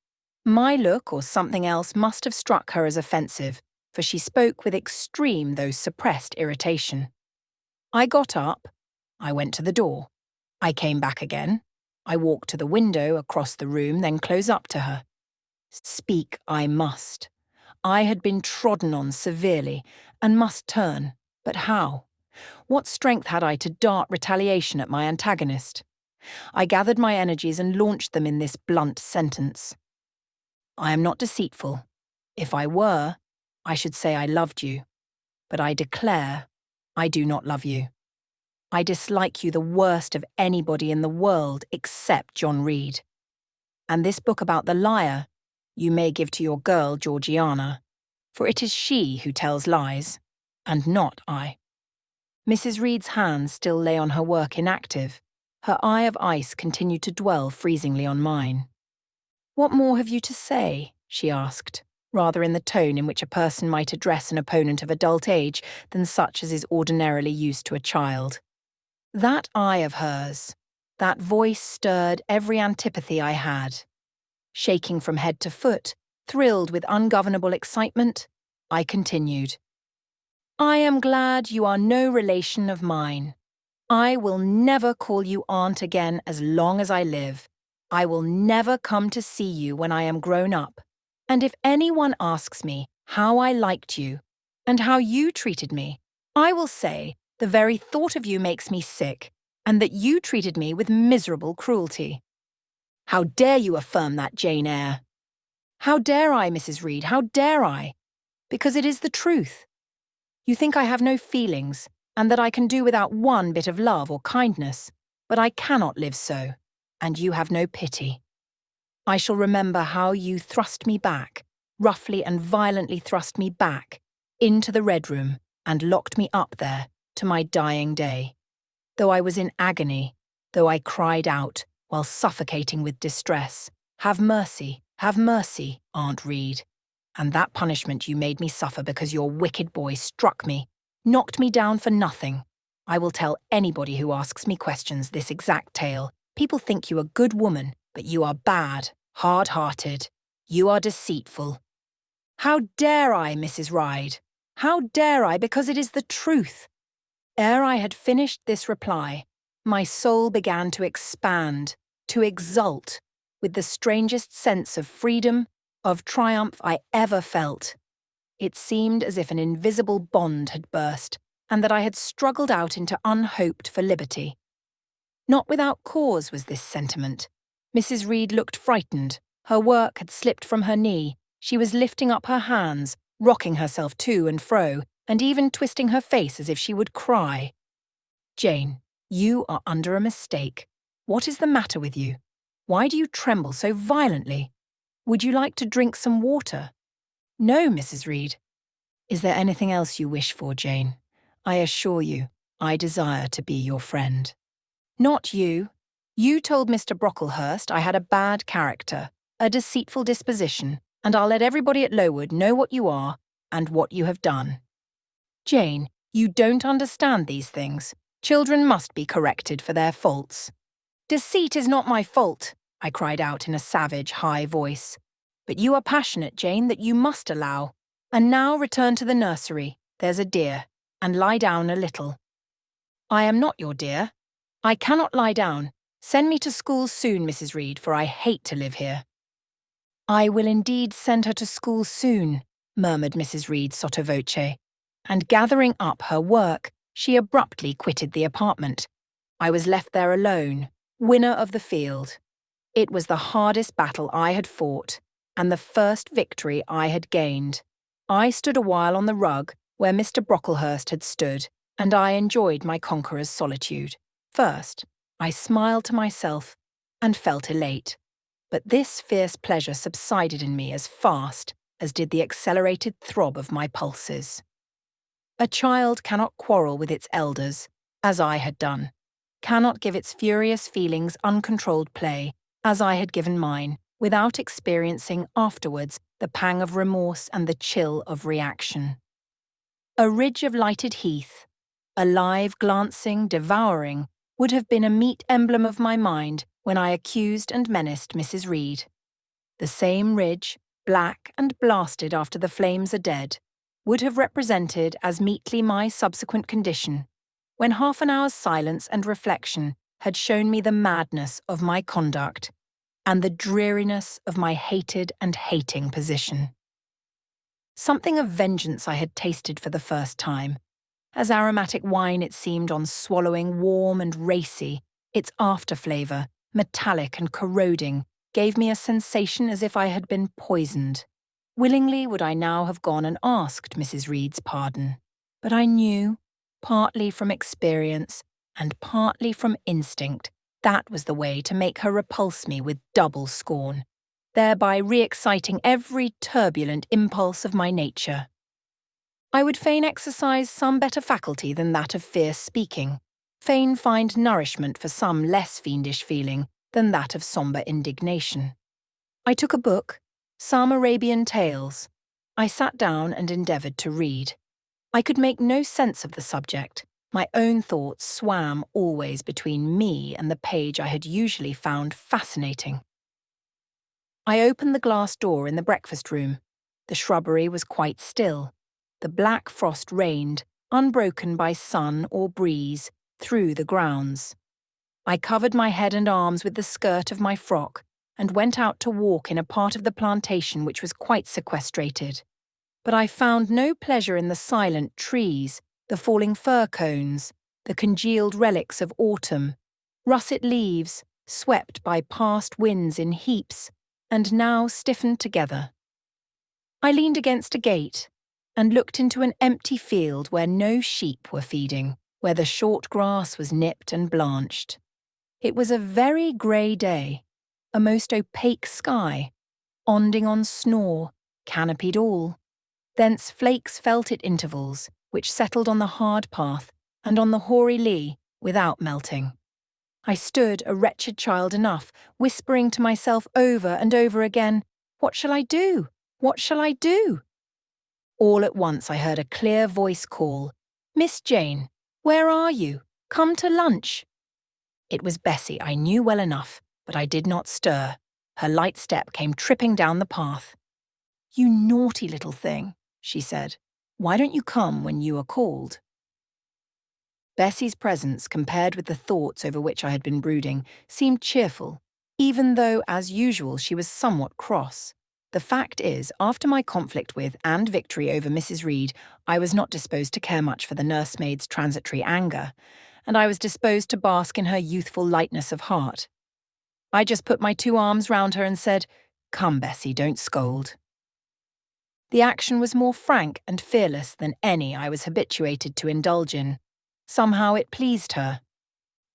[SPEAKER 1] My look or something else must have struck her as offensive, for she spoke with extreme though suppressed irritation. I got up. I went to the door. I came back again. I walked to the window across the room, then close up to her. Speak I must. I had been trodden on severely, and must turn, but how? What strength had I to dart retaliation at my antagonist? I gathered my energies and launched them in this blunt sentence. I am not deceitful. If I were, I should say I loved you. But I declare, I do not love you. I dislike you the worst of anybody in the world except John Reed. And this book about the liar, you may give to your girl Georgiana, for it is she who tells lies, and not I. Mrs. Reed's hand still lay on her work inactive. Her eye of ice continued to dwell freezingly on mine. "What more have you to say?" she asked, rather in the tone in which a person might address an opponent of adult age than such as is ordinarily used to a child. That eye of hers, that voice stirred every antipathy I had. Shaking from head to foot, thrilled with ungovernable excitement, I continued. "I am glad you are no relation of mine. I will never call you aunt again as long as I live. I will never come to see you when I am grown up. And if anyone asks me how I liked you and how you treated me, I will say the very thought of you makes me sick, and that you treated me with miserable cruelty." "How dare you affirm that, Jane Eyre?" "How dare I, Mrs. Reed, how dare I? Because it is the truth. You think I have no feelings, and that I can do without one bit of love or kindness, but I cannot live so, and you have no pity. I shall remember how you thrust me back, roughly and violently thrust me back, into the Red Room, and locked me up there, to my dying day. Though I was in agony, though I cried out, while suffocating with distress, have mercy, Aunt Reed. And that punishment you made me suffer because your wicked boy struck me, knocked me down for nothing. I will tell anybody who asks me questions this exact tale. People think you a good woman, but you are bad, hard-hearted. You are deceitful. How dare I, Mrs. Reed? How dare I, because it is the truth." Ere I had finished this reply, my soul began to expand, to exult, with the strangest sense of freedom, of triumph I ever felt. It seemed as if an invisible bond had burst, and that I had struggled out into unhoped for liberty. Not without cause was this sentiment. Mrs. Reed looked frightened. Her work had slipped from her knee. She was lifting up her hands, rocking herself to and fro, and even twisting her face as if she would cry. "Jane, you are under a mistake. What is the matter with you? Why do you tremble so violently? Would you like to drink some water?" "No, Mrs. Reed." "Is there anything else you wish for, Jane? I assure you, I desire to be your friend. Not you. You told Mr. Brocklehurst I had a bad character, a deceitful disposition, and I'll let everybody at Lowood know what you are and what you have done. Jane, you don't understand these things. Children must be corrected for their faults. Deceit is not my fault, I cried out in a savage, high voice. But you are passionate, Jane, that you must allow. And now return to the nursery, there's a dear, and lie down a little. I am not your dear. I cannot lie down. Send me to school soon, Mrs. Reed, for I hate to live here. I will indeed send her to school soon, murmured Mrs. Reed sotto voce, and gathering up her work, she abruptly quitted the apartment. I was left there alone, winner of the field. It was the hardest battle I had fought, and the first victory I had gained. I stood a while on the rug where Mr. Brocklehurst had stood, and I enjoyed my conqueror's solitude. First, I smiled to myself and felt elate. But this fierce pleasure subsided in me as fast as did the accelerated throb of my pulses. A child cannot quarrel with its elders, as I had done, cannot give its furious feelings uncontrolled play, as I had given mine, without experiencing afterwards the pang of remorse and the chill of reaction. A ridge of lighted heath, alive, glancing, devouring, would have been a meet emblem of my mind when I accused and menaced Mrs. Reed. The same ridge, black and blasted after the flames are dead, would have represented as meetly my subsequent condition, when half an hour's silence and reflection had shown me the madness of my conduct and the dreariness of my hated and hating position. Something of vengeance I had tasted for the first time. As aromatic wine it seemed on swallowing, warm and racy, its after-flavour, metallic and corroding, gave me a sensation as if I had been poisoned. Willingly would I now have gone and asked Mrs. Reed's pardon. But I knew, partly from experience and partly from instinct, that was the way to make her repulse me with double scorn, thereby re-exciting every turbulent impulse of my nature. I would fain exercise some better faculty than that of fierce speaking, fain find nourishment for some less fiendish feeling than that of sombre indignation. I took a book, some Arabian tales. I sat down and endeavoured to read. I could make no sense of the subject. My own thoughts swam always between me and the page I had usually found fascinating. I opened the glass door in the breakfast room. The shrubbery was quite still. The black frost reigned, unbroken by sun or breeze, through the grounds. I covered my head and arms with the skirt of my frock and went out to walk in a part of the plantation which was quite sequestrated. But I found no pleasure in the silent trees, the falling fir cones, the congealed relics of autumn, russet leaves, swept by past winds in heaps, and now stiffened together. I leaned against a gate and looked into an empty field where no sheep were feeding, where the short grass was nipped and blanched. It was a very grey day, a most opaque sky, onding on snore, canopied all. Thence flakes felt at intervals, which settled on the hard path and on the hoary lea without melting. I stood a wretched child enough, whispering to myself over and over again, "What shall I do? What shall I do?" All at once I heard a clear voice call, "Miss Jane, where are you? Come to lunch." It was Bessie, I knew well enough, but I did not stir. Her light step came tripping down the path. "You naughty little thing," she said. "Why don't you come when you are called?" Bessie's presence, compared with the thoughts over which I had been brooding, seemed cheerful, even though, as usual, she was somewhat cross. The fact is, after my conflict with and victory over Mrs. Reed, I was not disposed to care much for the nursemaid's transitory anger, and I was disposed to bask in her youthful lightness of heart. I just put my 2 arms round her and said, "Come, Bessie, don't scold." The action was more frank and fearless than any I was habituated to indulge in. Somehow it pleased her.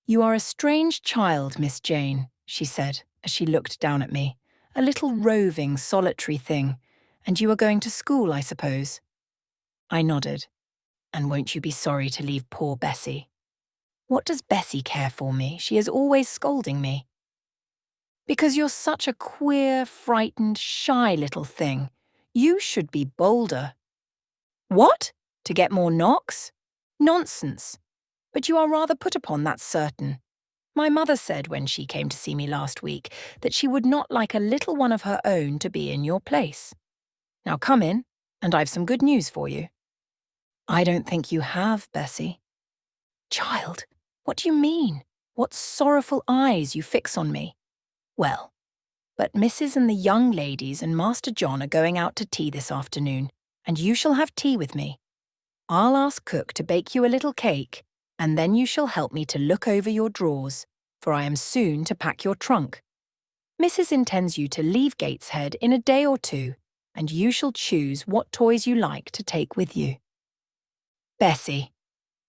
[SPEAKER 1] "You are a strange child, Miss Jane," she said, as she looked down at me. "A little roving, solitary thing. And you are going to school, I suppose?" I nodded. "And won't you be sorry to leave poor Bessie?" What does Bessie care for me? She is always scolding me. Because you're such a queer, frightened, shy little thing. You should be bolder. What? To get more knocks? Nonsense. But you are rather put upon, that's certain. My mother said when she came to see me last week that she would not like a little one of her own to be in your place. Now come in, and I've some good news for you. I don't think you have, Bessie. Child, what do you mean? What sorrowful eyes you fix on me. Well, but Mrs. and the young ladies and Master John are going out to tea this afternoon, and you shall have tea with me. I'll ask cook to bake you a little cake, and then you shall help me to look over your drawers, for I am soon to pack your trunk. Mrs. intends you to leave Gateshead in a day or two, and you shall choose what toys you like to take with you. Bessie,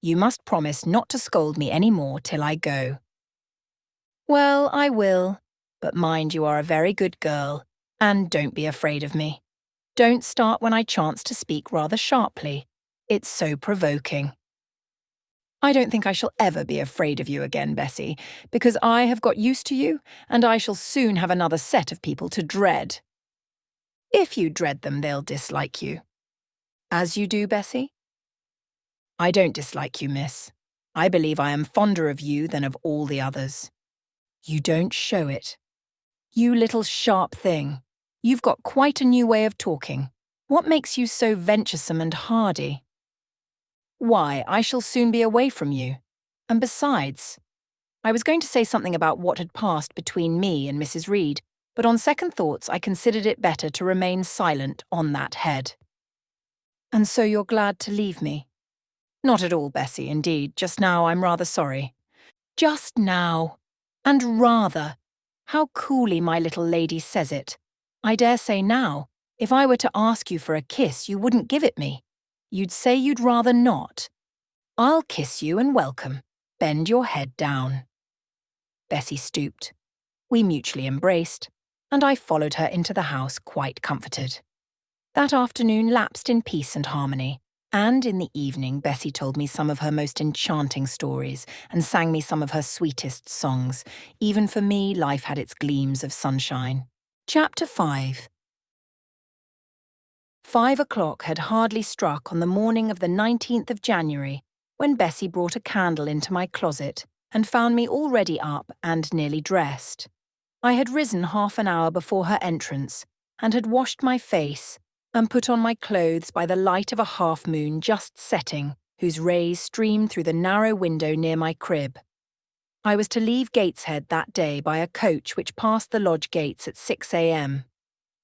[SPEAKER 1] you must promise not to scold me any more till I go. Well, I will, but mind you are a very good girl, and don't be afraid of me. Don't start when I chance to speak rather sharply. It's so provoking. I don't think I shall ever be afraid of you again, Bessie, because I have got used to you, and I shall soon have another set of people to dread. If you dread them, they'll dislike you. As you do, Bessie? I don't dislike you, miss. I believe I am fonder of you than of all the others. You don't show it. You little sharp thing. You've got quite a new way of talking. What makes you so venturesome and hardy? Why, I shall soon be away from you. And besides, I was going to say something about what had passed between me and Mrs. Reed, but on second thoughts I considered it better to remain silent on that head. And so you're glad to leave me? Not at all, Bessie, indeed. Just now I'm rather sorry. Just now. And rather. How coolly my little lady says it. I dare say now, if I were to ask you for a kiss, you wouldn't give it me. You'd say you'd rather not. I'll kiss you and welcome. Bend your head down. Bessie stooped. We mutually embraced, and I followed her into the house quite comforted. That afternoon lapsed in peace and harmony, and in the evening Bessie told me some of her most enchanting stories and sang me some of her sweetest songs. Even for me, life had its gleams of sunshine. Chapter 5. 5 o'clock had hardly struck on the morning of the 19th of January when Bessie brought a candle into my closet and found me already up and nearly dressed. I had risen half an hour before her entrance and had washed my face and put on my clothes by the light of a half-moon just setting, whose rays streamed through the narrow window near my crib. I was to leave Gateshead that day by a coach which passed the lodge gates at 6 a.m.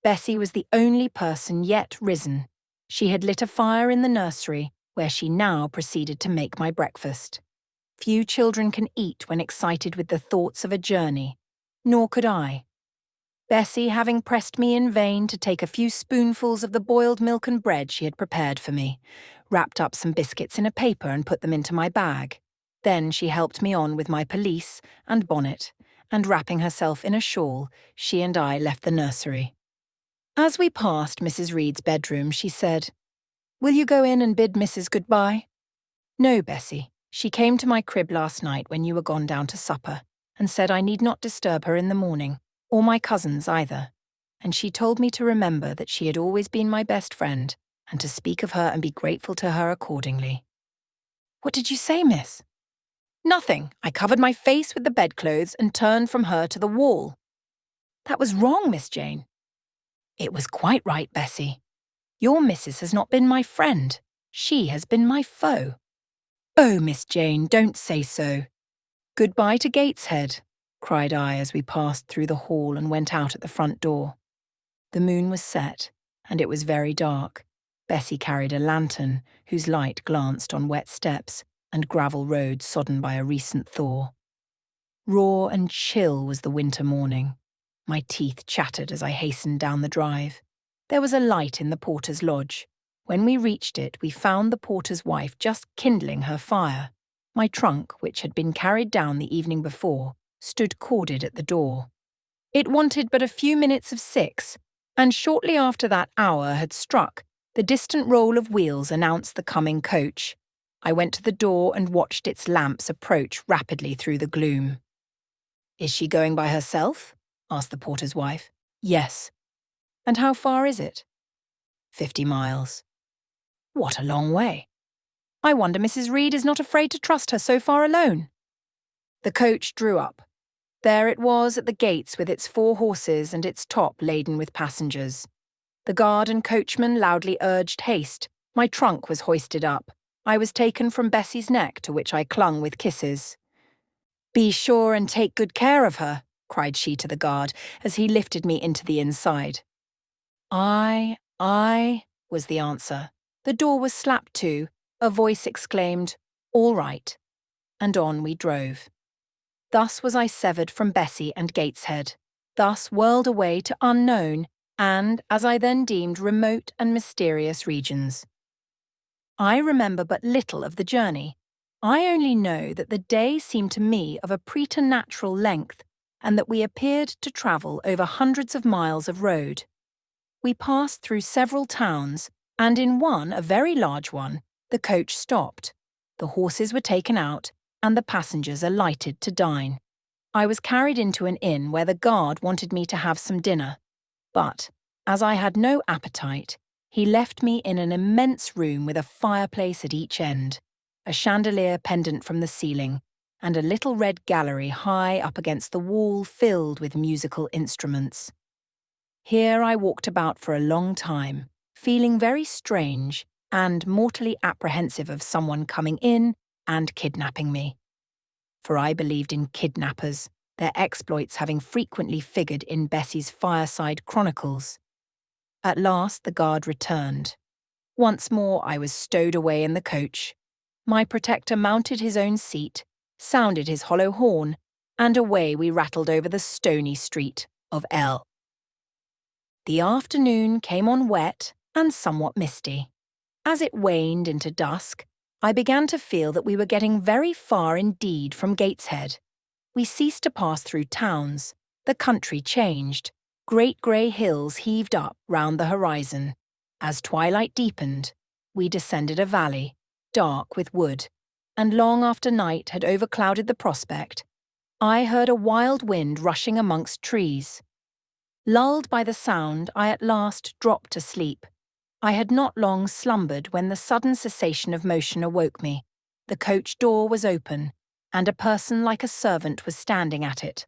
[SPEAKER 1] Bessie was the only person yet risen. She had lit a fire in the nursery, where she now proceeded to make my breakfast. Few children can eat when excited with the thoughts of a journey, nor could I. Bessie having pressed me in vain to take a few spoonfuls of the boiled milk and bread she had prepared for me, wrapped up some biscuits in a paper and put them into my bag. Then she helped me on with my pelisse and bonnet, and wrapping herself in a shawl, she and I left the nursery. As we passed Mrs. Reed's bedroom, she said, "Will you go in and bid Mrs. goodbye?" "No, Bessie. She came to my crib last night when you were gone down to supper, and said I need not disturb her in the morning, or my cousins either. And she told me to remember that she had always been my best friend, and to speak of her and be grateful to her accordingly." "What did you say, miss?" "Nothing. I covered my face with the bedclothes and turned from her to the wall." "That was wrong, Miss Jane." "It was quite right, Bessie. Your missus has not been my friend. She has been my foe." "Oh, Miss Jane, don't say so." "Goodbye to Gateshead," cried I as we passed through the hall and went out at the front door. The moon was set, and it was very dark. Bessie carried a lantern, whose light glanced on wet steps and gravel roads sodden by a recent thaw. Raw and chill was the winter morning. My teeth chattered as I hastened down the drive. There was a light in the porter's lodge. When we reached it, we found the porter's wife just kindling her fire. My trunk, which had been carried down the evening before, stood corded at the door. It wanted but a few minutes of 6, and shortly after that hour had struck, the distant roll of wheels announced the coming coach. I went to the door and watched its lamps approach rapidly through the gloom. "Is she going by herself?" asked the porter's wife. "Yes." "And how far is it?" 50 miles. What a long way. I wonder Mrs. Reed is not afraid to trust her so far alone. The coach drew up. There it was at the gates with its 4 horses and its top laden with passengers. The guard and coachman loudly urged haste. My trunk was hoisted up. I was taken from Bessie's neck, to which I clung with kisses. "Be sure and take good care of her," cried she to the guard, as he lifted me into the inside. I, was the answer. The door was slapped to. A voice exclaimed, "All right," and on we drove. Thus was I severed from Bessie and Gateshead, thus whirled away to unknown and, as I then deemed, remote and mysterious regions. I remember but little of the journey. I only know that the day seemed to me of a preternatural length, and that we appeared to travel over hundreds of miles of road. We passed through several towns, and in one, a very large one, the coach stopped. The horses were taken out, and the passengers alighted to dine. I was carried into an inn where the guard wanted me to have some dinner, but, as I had no appetite, he left me in an immense room with a fireplace at each end, a chandelier pendant from the ceiling, and a little red gallery high up against the wall filled with musical instruments. Here I walked about for a long time, feeling very strange and mortally apprehensive of someone coming in and kidnapping me. For I believed in kidnappers, their exploits having frequently figured in Bessie's fireside chronicles. At last the guard returned. Once more I was stowed away in the coach. My protector mounted his own seat, sounded his hollow horn, and away we rattled over the stony street of L. The afternoon came on wet and somewhat misty. As it waned into dusk, I began to feel that we were getting very far indeed from Gateshead. We ceased to pass through towns. The country changed. Great grey hills heaved up round the horizon. As twilight deepened, we descended a valley, dark with wood, and long after night had overclouded the prospect, I heard a wild wind rushing amongst trees. Lulled by the sound, I at last dropped to sleep. I had not long slumbered when the sudden cessation of motion awoke me. The coach door was open, and a person like a servant was standing at it.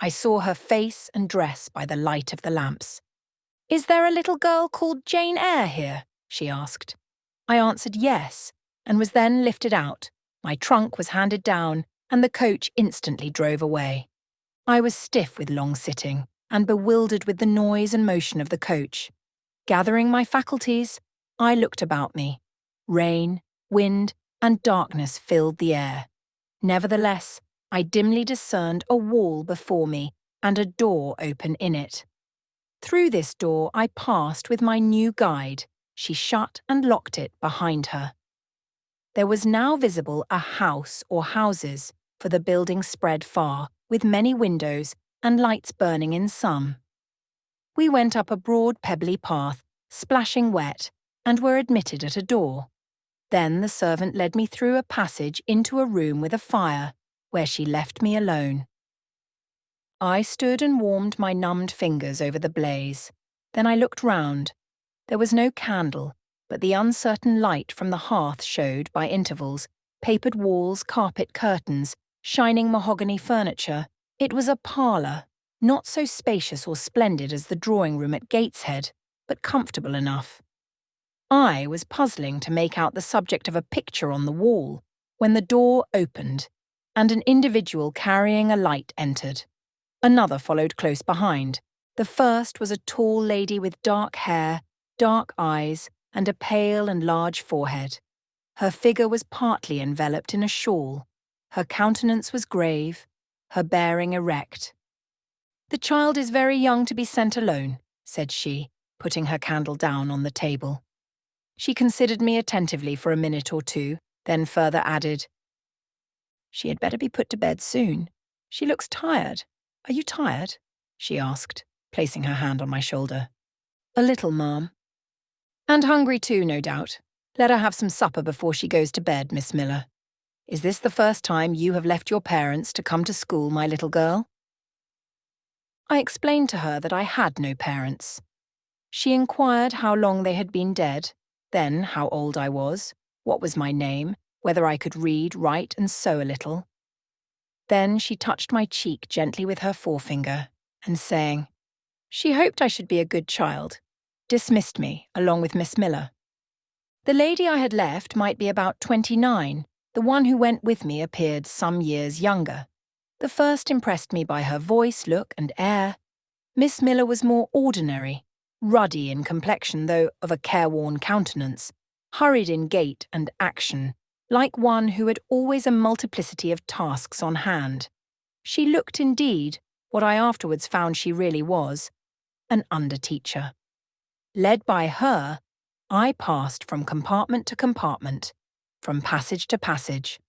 [SPEAKER 1] I saw her face and dress by the light of the lamps. "Is there a little girl called Jane Eyre here?" she asked. I answered yes, and was then lifted out. My trunk was handed down, and the coach instantly drove away. I was stiff with long sitting, and bewildered with the noise and motion of the coach. Gathering my faculties, I looked about me. Rain, wind, and darkness filled the air. Nevertheless, I dimly discerned a wall before me and a door open in it. Through this door I passed with my new guide. She shut and locked it behind her. There was now visible a house or houses, for the building spread far, with many windows and lights burning in some. We went up a broad pebbly path, splashing wet, and were admitted at a door. Then the servant led me through a passage into a room with a fire, where she left me alone. I stood and warmed my numbed fingers over the blaze. Then I looked round. There was no candle, but the uncertain light from the hearth showed, by intervals, papered walls, carpet curtains, shining mahogany furniture. It was a parlour, not so spacious or splendid as the drawing-room at Gateshead, but comfortable enough. I was puzzling to make out the subject of a picture on the wall, when the door opened, and an individual carrying a light entered. Another followed close behind. The first was a tall lady with dark hair, dark eyes, and a pale and large forehead. Her figure was partly enveloped in a shawl. Her countenance was grave, her bearing erect. "The child is very young to be sent alone," said she, putting her candle down on the table. She considered me attentively for a minute or two, then further added, "She had better be put to bed soon. She looks tired. Are you tired?" she asked, placing her hand on my shoulder. "A little, ma'am." "And hungry too, no doubt. Let her have some supper before she goes to bed, Miss Miller. Is this the first time you have left your parents to come to school, my little girl?" I explained to her that I had no parents. She inquired how long they had been dead, then how old I was, what was my name, whether I could read, write, and sew a little. Then she touched my cheek gently with her forefinger, and saying, she hoped I should be a good child, dismissed me along with Miss Miller. The lady I had left might be about 29. The one who went with me appeared some years younger. The first impressed me by her voice, look, and air. Miss Miller was more ordinary, ruddy in complexion, though of a careworn countenance, hurried in gait and action, like one who had always a multiplicity of tasks on hand. She looked indeed, what I afterwards found she really was, an under-teacher. Led by her, I passed from compartment to compartment, from passage to passage,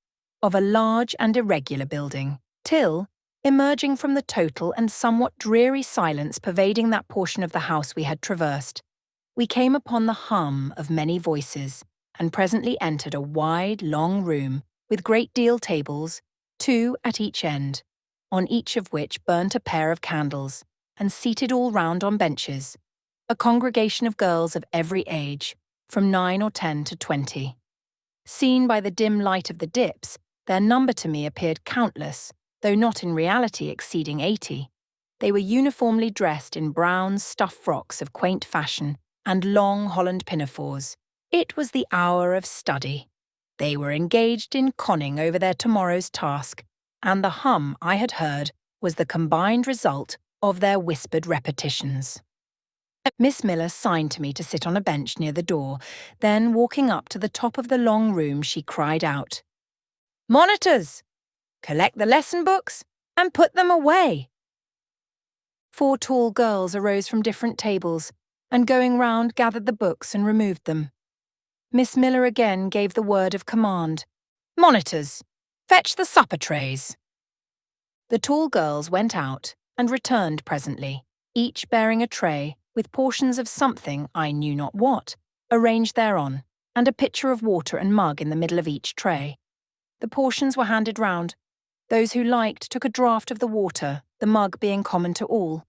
[SPEAKER 1] of a large and irregular building, till, emerging from the total and somewhat dreary silence pervading that portion of the house we had traversed, we came upon the hum of many voices, and presently entered a wide, long room with great deal tables, 2 at each end, on each of which burnt a pair of candles, and seated all round on benches, a congregation of girls of every age, from 9 or 10 to 20. Seen by the dim light of the dips, their number to me appeared countless, though not in reality exceeding 80. They were uniformly dressed in brown stuff frocks of quaint fashion and long holland pinafores. It was the hour of study. They were engaged in conning over their tomorrow's task, and the hum I had heard was the combined result of their whispered repetitions. Miss Miller signed to me to sit on a bench near the door, then walking up to the top of the long room she cried out, "Monitors! Collect the lesson books and put them away." 4 tall girls arose from different tables, and going round gathered the books and removed them. Miss Miller again gave the word of command, "Monitors, fetch the supper trays." The tall girls went out and returned presently, each bearing a tray with portions of something, I knew not what, arranged thereon, and a pitcher of water and mug in the middle of each tray. The portions were handed round. Those who liked took a draught of the water, the mug being common to all.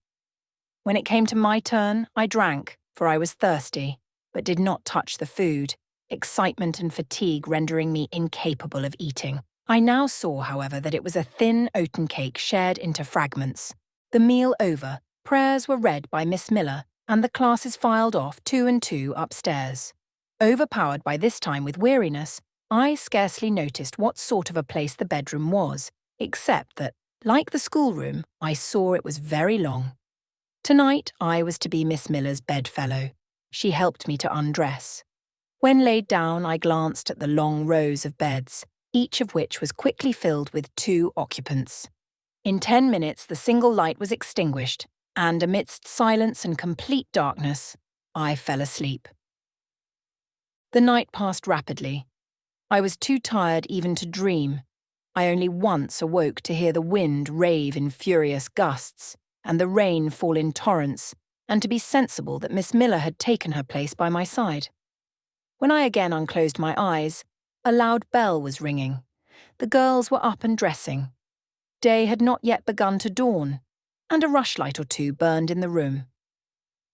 [SPEAKER 1] When it came to my turn, I drank, for I was thirsty, but did not touch the food, excitement and fatigue rendering me incapable of eating. I now saw, however, that it was a thin oaten cake shared into fragments. The meal over, prayers were read by Miss Miller, and the classes filed off 2 and 2 upstairs. Overpowered by this time with weariness, I scarcely noticed what sort of a place the bedroom was, except that, like the schoolroom, I saw it was very long. Tonight I was to be Miss Miller's bedfellow. She helped me to undress. When laid down, I glanced at the long rows of beds, each of which was quickly filled with 2 occupants. In 10 minutes the single light was extinguished, and amidst silence and complete darkness, I fell asleep. The night passed rapidly. I was too tired even to dream. I only once awoke to hear the wind rave in furious gusts, and the rain fall in torrents, and to be sensible that Miss Miller had taken her place by my side. When I again unclosed my eyes, a loud bell was ringing. The girls were up and dressing. Day had not yet begun to dawn, and a rushlight or 2 burned in the room.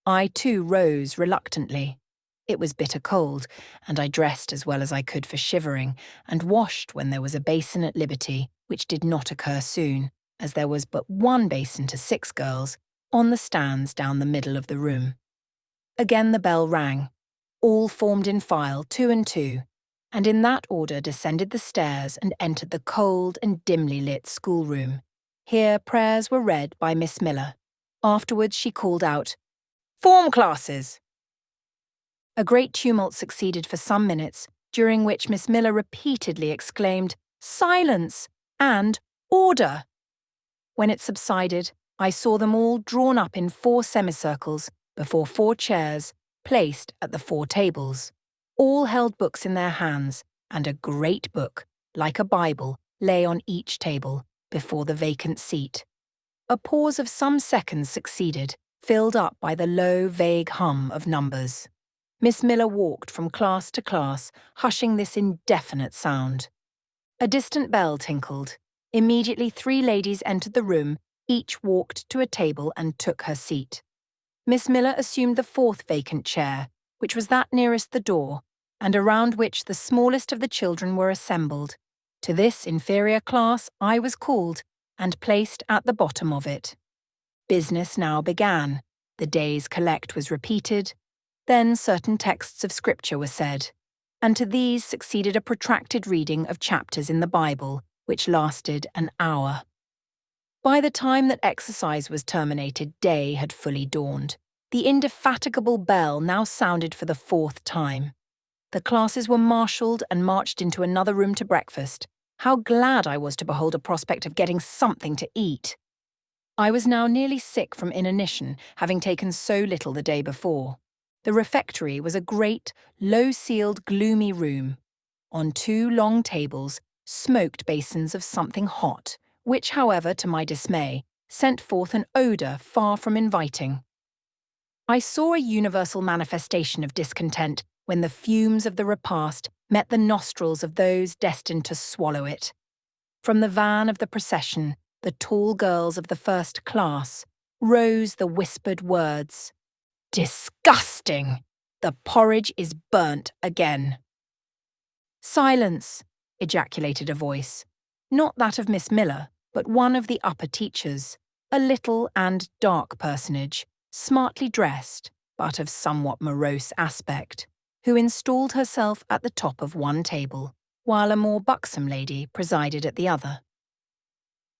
[SPEAKER 1] I too rose reluctantly. It was bitter cold, and I dressed as well as I could for shivering, and washed when there was a basin at liberty, which did not occur soon, as there was but 1 basin to 6 girls, on the stands down the middle of the room. Again the bell rang. All formed in file, 2 and 2, and in that order descended the stairs and entered the cold and dimly lit schoolroom. Here prayers were read by Miss Miller. Afterwards she called out, "Form classes!" A great tumult succeeded for some minutes, during which Miss Miller repeatedly exclaimed, "Silence!" and "Order!" When it subsided, I saw them all drawn up in 4 semicircles before 4 chairs, placed at the 4 tables. All held books in their hands, and a great book, like a Bible, lay on each table, before the vacant seat. A pause of some seconds succeeded, filled up by the low, vague hum of numbers. Miss Miller walked from class to class, hushing this indefinite sound. A distant bell tinkled. Immediately 3 ladies entered the room, each walked to a table and took her seat. Miss Miller assumed the 4th vacant chair, which was that nearest the door, and around which the smallest of the children were assembled. To this inferior class I was called, and placed at the bottom of it. Business now began. The day's collect was repeated. Then certain texts of scripture were said, and to these succeeded a protracted reading of chapters in the Bible, which lasted an hour. By the time that exercise was terminated, day had fully dawned. The indefatigable bell now sounded for the 4th time. The classes were marshalled and marched into another room to breakfast. How glad I was to behold a prospect of getting something to eat! I was now nearly sick from inanition, having taken so little the day before. The refectory was a great, low-ceiled, gloomy room. On 2 long tables, smoked basins of something hot, which, however, to my dismay, sent forth an odour far from inviting. I saw a universal manifestation of discontent when the fumes of the repast met the nostrils of those destined to swallow it. From the van of the procession, the tall girls of the 1st class, rose the whispered words, "Disgusting! The porridge is burnt again." "Silence!" ejaculated a voice. Not that of Miss Miller, but one of the upper teachers, a little and dark personage, smartly dressed, but of somewhat morose aspect, who installed herself at the top of one table, while a more buxom lady presided at the other.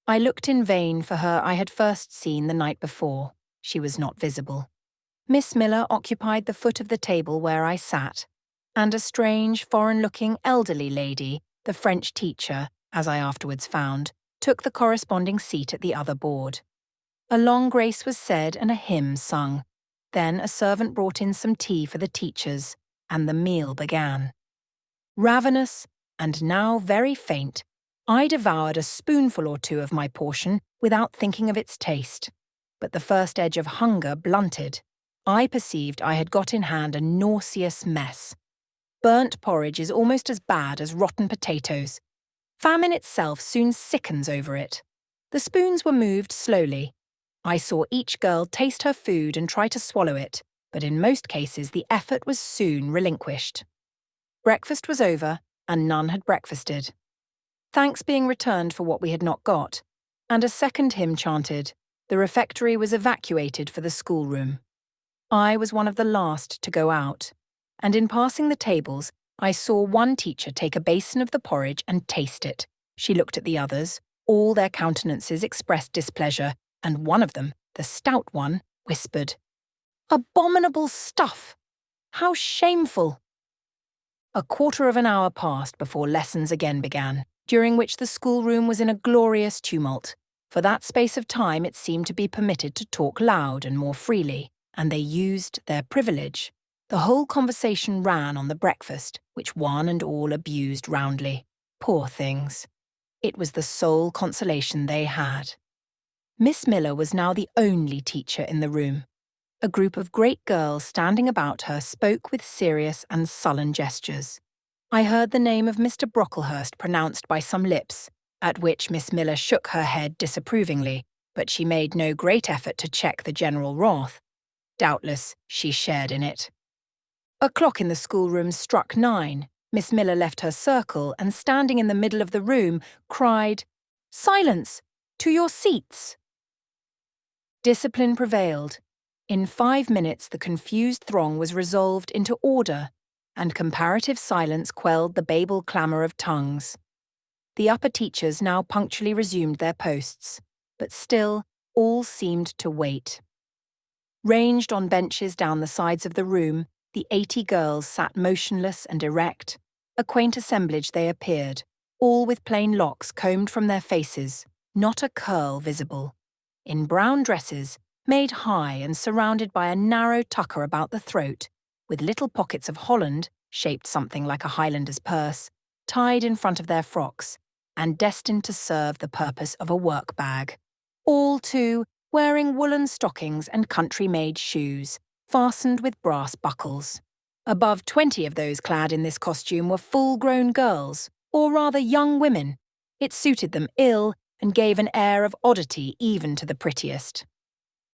[SPEAKER 1] I looked in vain for her I had first seen the night before. She was not visible. Miss Miller occupied the foot of the table where I sat, and a strange, foreign-looking, elderly lady, the French teacher, as I afterwards found, took the corresponding seat at the other board. A long grace was said and a hymn sung. Then a servant brought in some tea for the teachers, and the meal began. Ravenous, and now very faint, I devoured a spoonful or 2 of my portion without thinking of its taste. But the first edge of hunger blunted. I perceived I had got in hand a nauseous mess. Burnt porridge is almost as bad as rotten potatoes. Famine itself soon sickens over it. The spoons were moved slowly. I saw each girl taste her food and try to swallow it, but in most cases the effort was soon relinquished. Breakfast was over, and none had breakfasted. Thanks being returned for what we had not got, and a second hymn chanted, the refectory was evacuated for the schoolroom. I was one of the last to go out, and in passing the tables, I saw one teacher take a basin of the porridge and taste it. She looked at the others. All their countenances expressed displeasure, and one of them, the stout one, whispered, "Abominable stuff! How shameful!" A quarter of an hour passed before lessons again began, during which the schoolroom was in a glorious tumult. For that space of time it seemed to be permitted to talk loud and more freely, and they used their privilege. The whole conversation ran on the breakfast, which one and all abused roundly. Poor things! It was the sole consolation they had. Miss Miller was now the only teacher in the room. A group of great girls standing about her spoke with serious and sullen gestures. I heard the name of Mr. Brocklehurst pronounced by some lips, at which Miss Miller shook her head disapprovingly, but she made no great effort to check the general wrath. Doubtless, she shared in it. A clock in the schoolroom struck 9. Miss Miller left her circle and, standing in the middle of the room, cried, "Silence! To your seats!" Discipline prevailed. In 5 minutes the confused throng was resolved into order, and comparative silence quelled the Babel clamour of tongues. The upper teachers now punctually resumed their posts, but still all seemed to wait. Ranged on benches down the sides of the room, the 80 girls sat motionless and erect. A quaint assemblage they appeared, all with plain locks combed from their faces, not a curl visible. In brown dresses, made high and surrounded by a narrow tucker about the throat, with little pockets of holland, shaped something like a Highlander's purse, tied in front of their frocks, and destined to serve the purpose of a work bag. All, too, wearing woolen stockings and country-made shoes, fastened with brass buckles. Above 20 of those clad in this costume were full-grown girls, or rather young women. It suited them ill and gave an air of oddity even to the prettiest.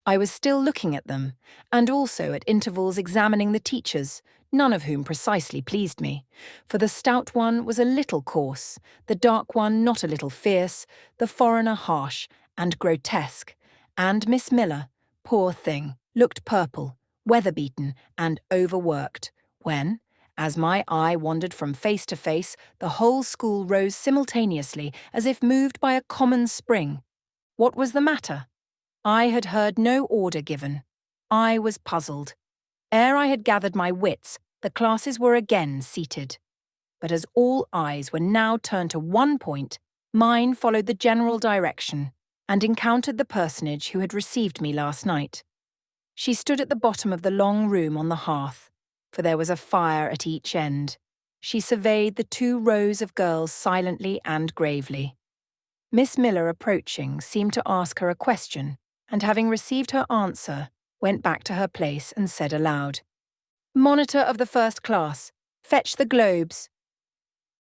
[SPEAKER 1] I was still looking at them, and also at intervals examining the teachers, none of whom precisely pleased me, for the stout one was a little coarse, the dark one not a little fierce, the foreigner harsh and grotesque, and Miss Miller, poor thing, looked purple, weather-beaten and overworked, when, as my eye wandered from face to face, the whole school rose simultaneously as if moved by a common spring. What was the matter? I had heard no order given. I was puzzled. Ere I had gathered my wits, the classes were again seated. But as all eyes were now turned to one point, mine followed the general direction and encountered the personage who had received me last night. She stood at the bottom of the long room on the hearth, for there was a fire at each end. She surveyed the 2 rows of girls silently and gravely. Miss Miller, approaching, seemed to ask her a question, and having received her answer, went back to her place and said aloud, "Monitor of the first class, fetch the globes."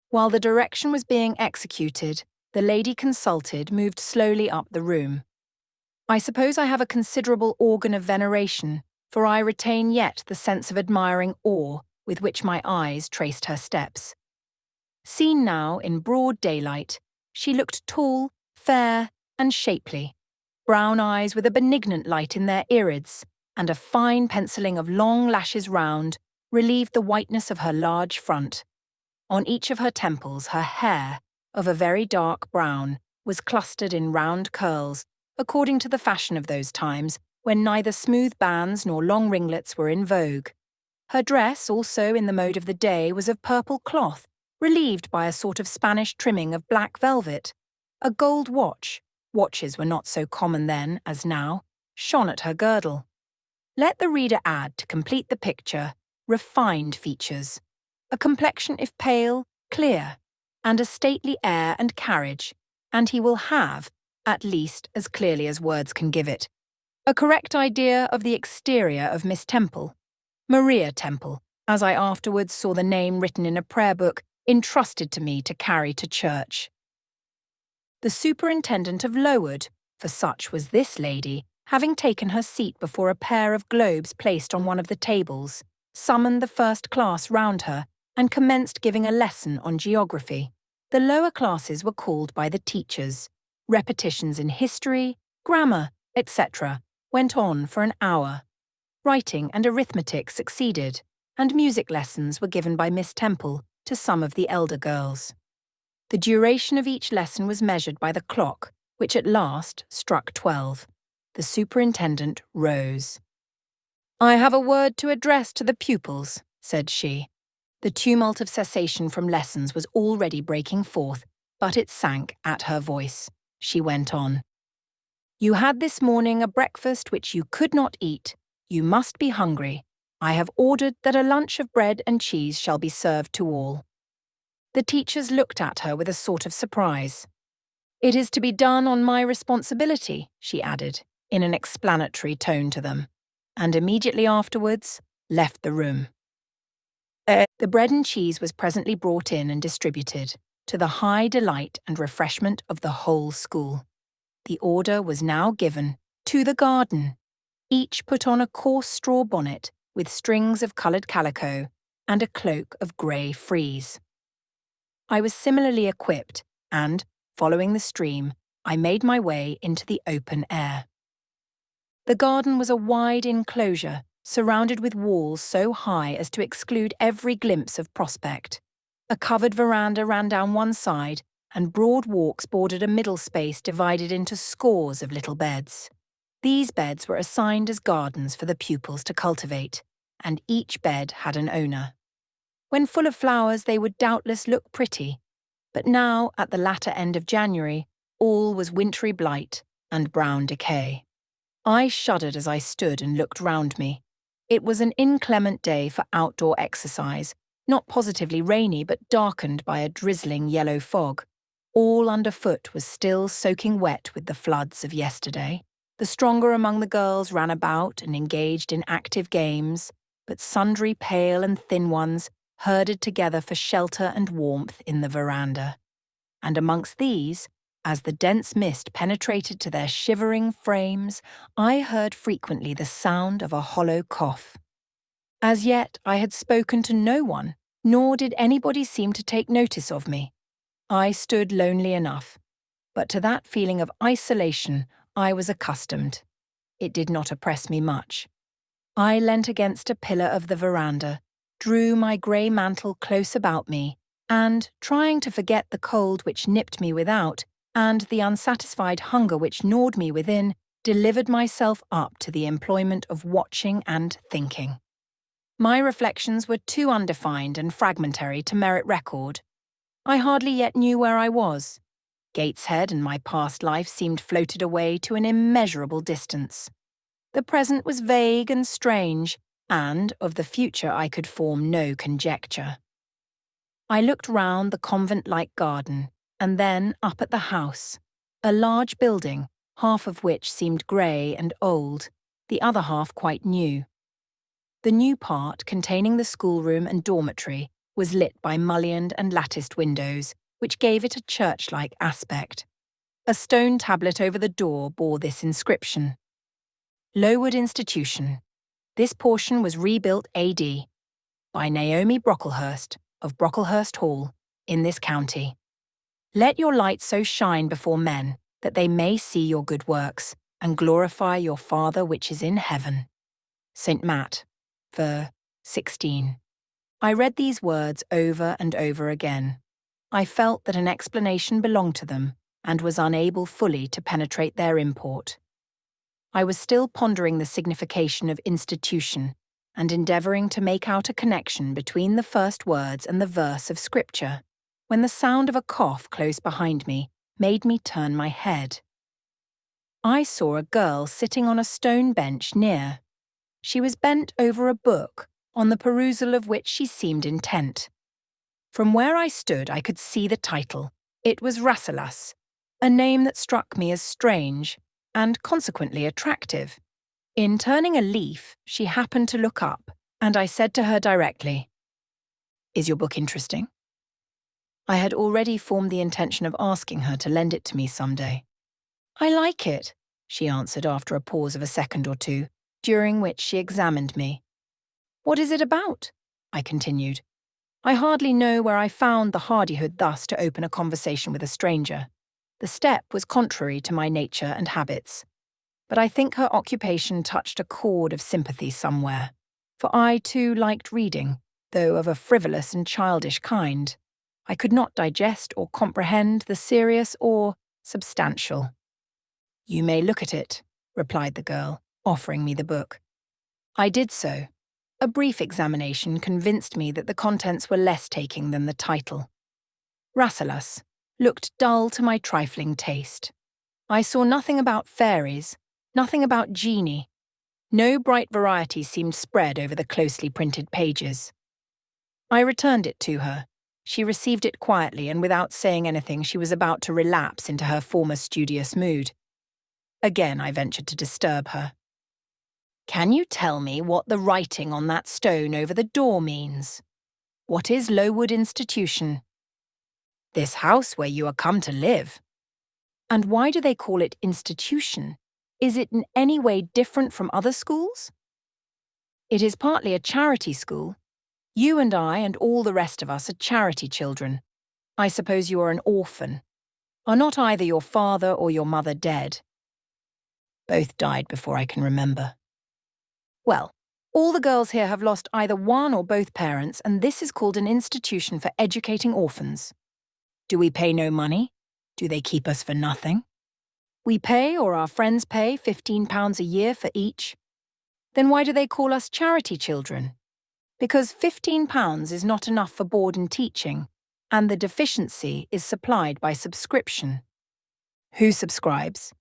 [SPEAKER 1] While the direction was being executed, the lady consulted moved slowly up the room. I suppose I have a considerable organ of veneration, for I retain yet the sense of admiring awe with which my eyes traced her steps. Seen now in broad daylight, she looked tall, fair, and shapely. Brown eyes with a benignant light in their irids, and a fine penciling of long lashes round, relieved the whiteness of her large front. On each of her temples her hair, of a very dark brown, was clustered in round curls, according to the fashion of those times, when neither smooth bands nor long ringlets were in vogue. Her dress, also in the mode of the day, was of purple cloth, relieved by a sort of Spanish trimming of black velvet. A gold watch, watches were not so common then as now, shone at her girdle. Let the reader add, to complete the picture, refined features, a complexion if pale, clear, and a stately air and carriage, and he will have, at least as clearly as words can give it, a correct idea of the exterior of Miss Temple, Maria Temple, as I afterwards saw the name written in a prayer book entrusted to me to carry to church. The superintendent of Lowood, for such was this lady, having taken her seat before a pair of globes placed on one of the tables, summoned the first class round her and commenced giving a lesson on geography. The lower classes were called by the teachers. Repetitions in history, grammar, etc. went on for an hour. Writing and arithmetic succeeded, and music lessons were given by Miss Temple to some of the elder girls. The duration of each lesson was measured by the clock, which at last struck 12. The superintendent rose. "I have a word to address to the pupils," said she. The tumult of cessation from lessons was already breaking forth, but it sank at her voice. She went on. "You had this morning a breakfast which you could not eat. You must be hungry. I have ordered that a lunch of bread and cheese shall be served to all." The teachers looked at her with a sort of surprise. "It is to be done on my responsibility," she added, in an explanatory tone to them, and immediately afterwards left the room. The bread and cheese was presently brought in and distributed, to the high delight and refreshment of the whole school. The order was now given, "To the garden." Each put on a coarse straw bonnet with strings of coloured calico and a cloak of grey frieze. I was similarly equipped, and, following the stream, I made my way into the open air. The garden was a wide enclosure, surrounded with walls so high as to exclude every glimpse of prospect. A covered veranda ran down one side, and broad walks bordered a middle space divided into scores of little beds. These beds were assigned as gardens for the pupils to cultivate, and each bed had an owner. When full of flowers, they would doubtless look pretty, but now, at the latter end of January, all was wintry blight and brown decay. I shuddered as I stood and looked round me. It was an inclement day for outdoor exercise, not positively rainy but darkened by a drizzling yellow fog. All underfoot was still soaking wet with the floods of yesterday. The stronger among the girls ran about and engaged in active games. but sundry pale and thin ones herded together for shelter and warmth in the veranda. And amongst these, as the dense mist penetrated to their shivering frames, I heard frequently the sound of a hollow cough. As yet I had spoken to no one, nor did anybody seem to take notice of me. I stood lonely enough, but to that feeling of isolation I was accustomed. It did not oppress me much. I leant against a pillar of the veranda, drew my grey mantle close about me, and, trying to forget the cold which nipped me without, and the unsatisfied hunger which gnawed me within, delivered myself up to the employment of watching and thinking. My reflections were too undefined and fragmentary to merit record. I hardly yet knew where I was. Gateshead and my past life seemed floated away to an immeasurable distance. The present was vague and strange, and of the future I could form no conjecture. I looked round the convent-like garden, and then up at the house, a large building, half of which seemed grey and old, the other half quite new. The new part, containing the schoolroom and dormitory, was lit by mullioned and latticed windows, which gave it a church-like aspect. A stone tablet over the door bore this inscription: Lowood Institution. This portion was rebuilt A.D. by Naomi Brocklehurst of Brocklehurst Hall, in this county. Let your light so shine before men, that they may see your good works, and glorify your Father which is in heaven. St. Matt, ver. 16. I read these words over and over again. I felt that an explanation belonged to them, and was unable fully to penetrate their import. I was still pondering the signification of institution, and endeavouring to make out a connection between the first words and the verse of Scripture, when the sound of a cough close behind me made me turn my head. I saw a girl sitting on a stone bench near. She was bent over a book, on the perusal of which she seemed intent. From where I stood I could see the title. It was Rasselas, a name that struck me as strange, and consequently attractive. In turning a leaf, she happened to look up, and I said to her directly, "Is your book interesting?" I had already formed the intention of asking her to lend it to me some day. "I like it," she answered after a pause of a second or two, during which she examined me. "What is it about?" I continued. I hardly know where I found the hardihood thus to open a conversation with a stranger. The step was contrary to my nature and habits. But I think her occupation touched a chord of sympathy somewhere, for I too liked reading, though of a frivolous and childish kind. I could not digest or comprehend the serious or substantial. "You may look at it," replied the girl, offering me the book. I did so. A brief examination convinced me that the contents were less taking than the title. Rasselas looked dull to my trifling taste. I saw nothing about fairies, nothing about genii. No bright variety seemed spread over the closely printed pages. I returned it to her. She received it quietly, and without saying anything she was about to relapse into her former studious mood. Again I ventured to disturb her. "Can you tell me what the writing on that stone over the door means? What is Lowood Institution?" "This house where you are come to live." "And why do they call it institution? Is it in any way different from other schools?" "It is partly a charity school. You and I and all the rest of us are charity children. I suppose you are an orphan. Are not either your father or your mother dead?" "Both died before I can remember." "Well, all the girls here have lost either one or both parents, and this is called an institution for educating orphans. Do we pay no money? Do they keep us for nothing? We pay, or our friends pay, £15 a year for each. Then why do they call us charity children? Because £15 is not enough for board and teaching, and the deficiency is supplied by subscription." "Who subscribes?"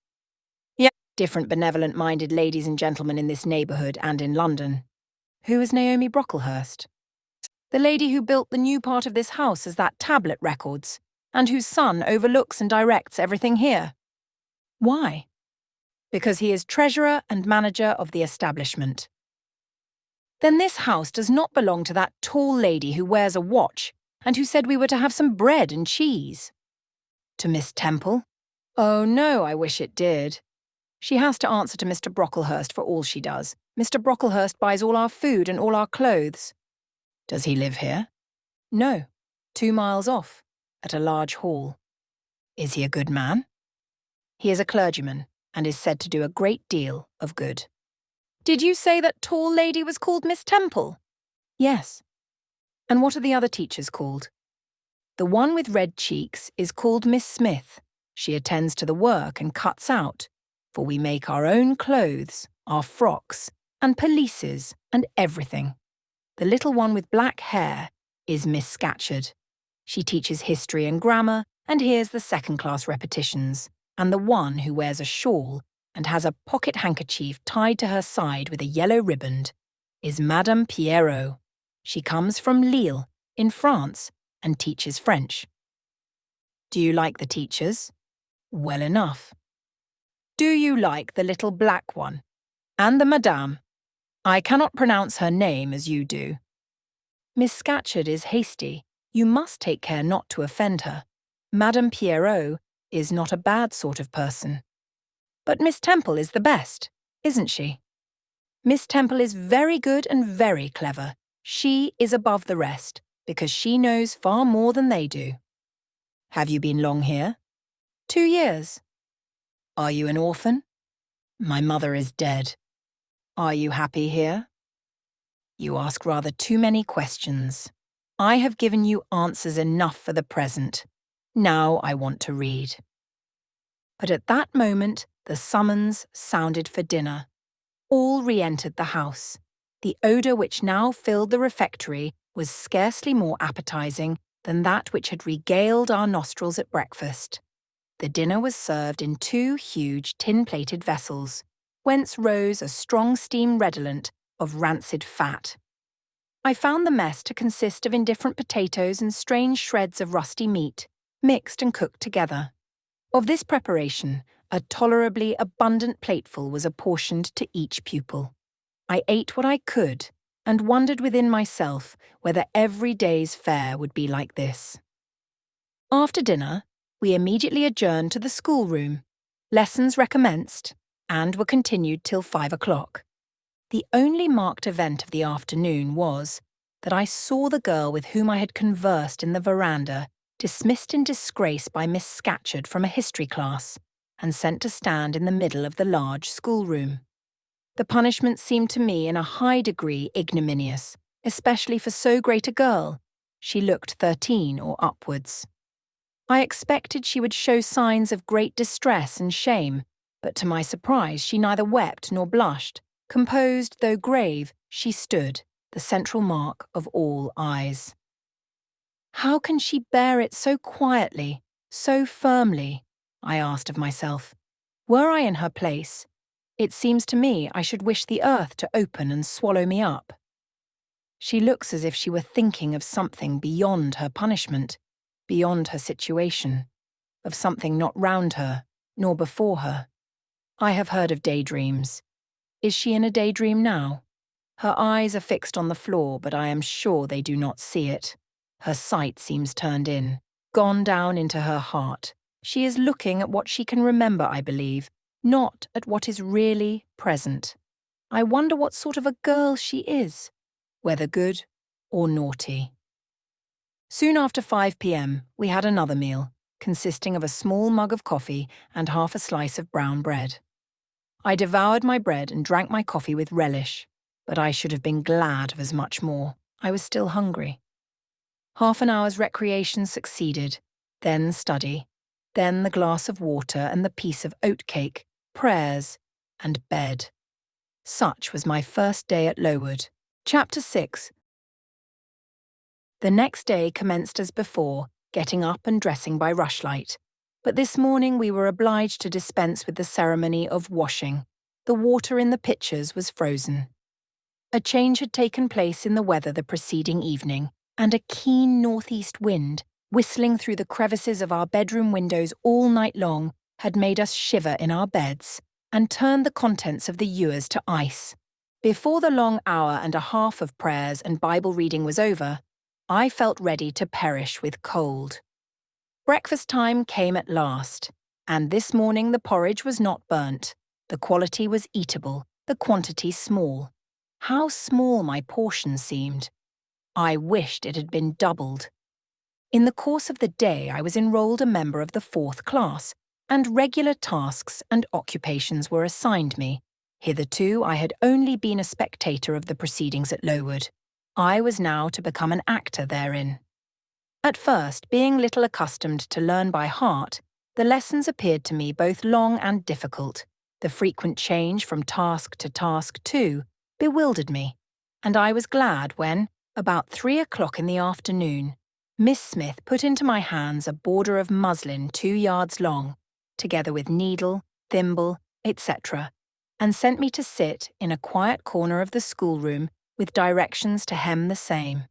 [SPEAKER 1] "Different benevolent-minded ladies and gentlemen in this neighbourhood and in London." "Who is Naomi Brocklehurst?" "The lady who built the new part of this house as that tablet records, and whose son overlooks and directs everything here." "Why?" "Because he is treasurer and manager of the establishment." Then this house does not belong to that tall lady who wears a watch and who said we were to have some bread and cheese. To Miss Temple? Oh no, I wish it did. She has to answer to Mr. Brocklehurst for all she does. Mr. Brocklehurst buys all our food and all our clothes. Does he live here? No, 2 miles off, at a large hall. Is he a good man? He is a clergyman and is said to do a great deal of good. Did you say that tall lady was called Miss Temple? Yes. And what are the other teachers called? The one with red cheeks is called Miss Smith. She attends to the work and cuts out, for we make our own clothes, our frocks, and pelisses, and everything. The little one with black hair is Miss Scatcherd. She teaches history and grammar and hears the second-class repetitions. And the one who wears a shawl and has a pocket handkerchief tied to her side with a yellow riband is Madame Pierrot. She comes from Lille, in France, and teaches French. Do you like the teachers? Well enough. Do you like the little black one? And the Madame? I cannot pronounce her name as you do. Miss Scatcherd is hasty. You must take care not to offend her. Madame Pierrot is not a bad sort of person. But Miss Temple is the best, isn't she? Miss Temple is very good and very clever. She is above the rest, because she knows far more than they do. Have you been long here? 2 years. Are you an orphan? My mother is dead. Are you happy here? You ask rather too many questions. I have given you answers enough for the present. Now I want to read. But at that moment, the summons sounded for dinner. All re-entered the house. The odour which now filled the refectory was scarcely more appetizing than that which had regaled our nostrils at breakfast. The dinner was served in 2 huge tin-plated vessels, whence rose a strong steam redolent of rancid fat. I found the mess to consist of indifferent potatoes and strange shreds of rusty meat, mixed and cooked together. Of this preparation, a tolerably abundant plateful was apportioned to each pupil. I ate what I could, and wondered within myself whether every day's fare would be like this. After dinner, we immediately adjourned to the schoolroom. Lessons recommenced, and were continued till 5 o'clock. The only marked event of the afternoon was that I saw the girl with whom I had conversed in the veranda dismissed in disgrace by Miss Scatcherd from a history class, and sent to stand in the middle of the large schoolroom. The punishment seemed to me in a high degree ignominious, especially for so great a girl. She looked 13 or upwards. I expected she would show signs of great distress and shame, but to my surprise she neither wept nor blushed. Composed though grave, she stood, the central mark of all eyes. How can she bear it so quietly, so firmly? I asked of myself. Were I in her place, it seems to me I should wish the earth to open and swallow me up. She looks as if she were thinking of something beyond her punishment, beyond her situation, of something not round her, nor before her. I have heard of daydreams. Is she in a daydream now? Her eyes are fixed on the floor, but I am sure they do not see it. Her sight seems turned in, gone down into her heart. She is looking at what she can remember, I believe, not at what is really present. I wonder what sort of a girl she is, whether good or naughty. Soon after 5 p.m, we had another meal, consisting of a small mug of coffee and half a slice of brown bread. I devoured my bread and drank my coffee with relish, but I should have been glad of as much more. I was still hungry. Half an hour's recreation succeeded, then study, then the glass of water and the piece of oatcake, prayers, and bed. Such was my first day at Lowood. Chapter 6. The next day commenced as before, getting up and dressing by rushlight. But this morning we were obliged to dispense with the ceremony of washing. The water in the pitchers was frozen. A change had taken place in the weather the preceding evening, and a keen northeast wind, whistling through the crevices of our bedroom windows all night long, had made us shiver in our beds, and turned the contents of the ewers to ice. Before the long hour and a half of prayers and Bible reading was over, I felt ready to perish with cold. Breakfast time came at last, and this morning the porridge was not burnt. The quality was eatable, the quantity small. How small my portion seemed. I wished it had been doubled. In the course of the day I was enrolled a member of the 4th class, and regular tasks and occupations were assigned me. Hitherto I had only been a spectator of the proceedings at Lowood. I was now to become an actor therein. At first, being little accustomed to learn by heart, the lessons appeared to me both long and difficult. The frequent change from task to task, too, bewildered me, and I was glad when, about 3 o'clock in the afternoon, Miss Smith put into my hands a border of muslin 2 yards long, together with needle, thimble, etc., and sent me to sit in a quiet corner of the schoolroom with directions to hem the same.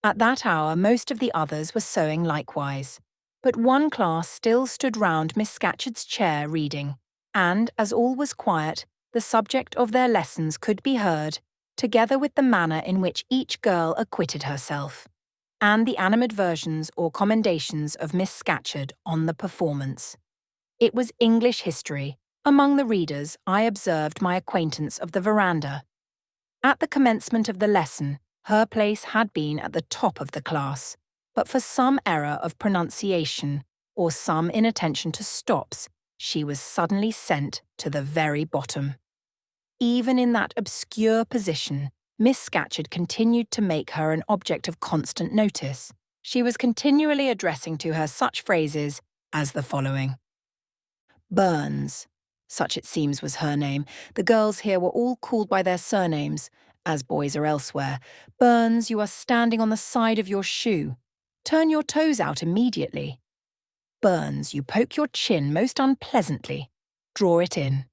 [SPEAKER 1] At that hour most of the others were sewing likewise, but one class still stood round Miss Scatcherd's chair reading, and, as all was quiet, the subject of their lessons could be heard, together with the manner in which each girl acquitted herself, and the animadversions or commendations of Miss Scatcherd on the performance. It was English history. Among the readers I observed my acquaintance of the veranda. At the commencement of the lesson, her place had been at the top of the class, but for some error of pronunciation or some inattention to stops, she was suddenly sent to the very bottom. Even in that obscure position, Miss Scatcherd continued to make her an object of constant notice. She was continually addressing to her such phrases as the following. Burns, such it seems was her name. The girls here were all called by their surnames, as boys are elsewhere. Burns, you are standing on the side of your shoe. Turn your toes out immediately. Burns, you poke your chin most unpleasantly. Draw it in.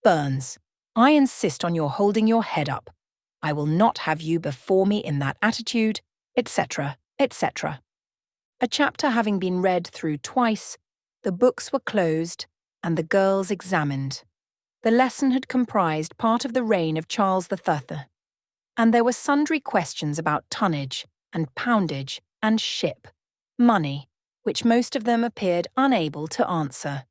[SPEAKER 1] Burns, I insist on your holding your head up. I will not have you before me in that attitude, etc., etc. A chapter having been read through twice, the books were closed and the girls examined. The lesson had comprised part of the reign of Charles III, and there were sundry questions about tonnage and poundage and ship, money, which most of them appeared unable to answer.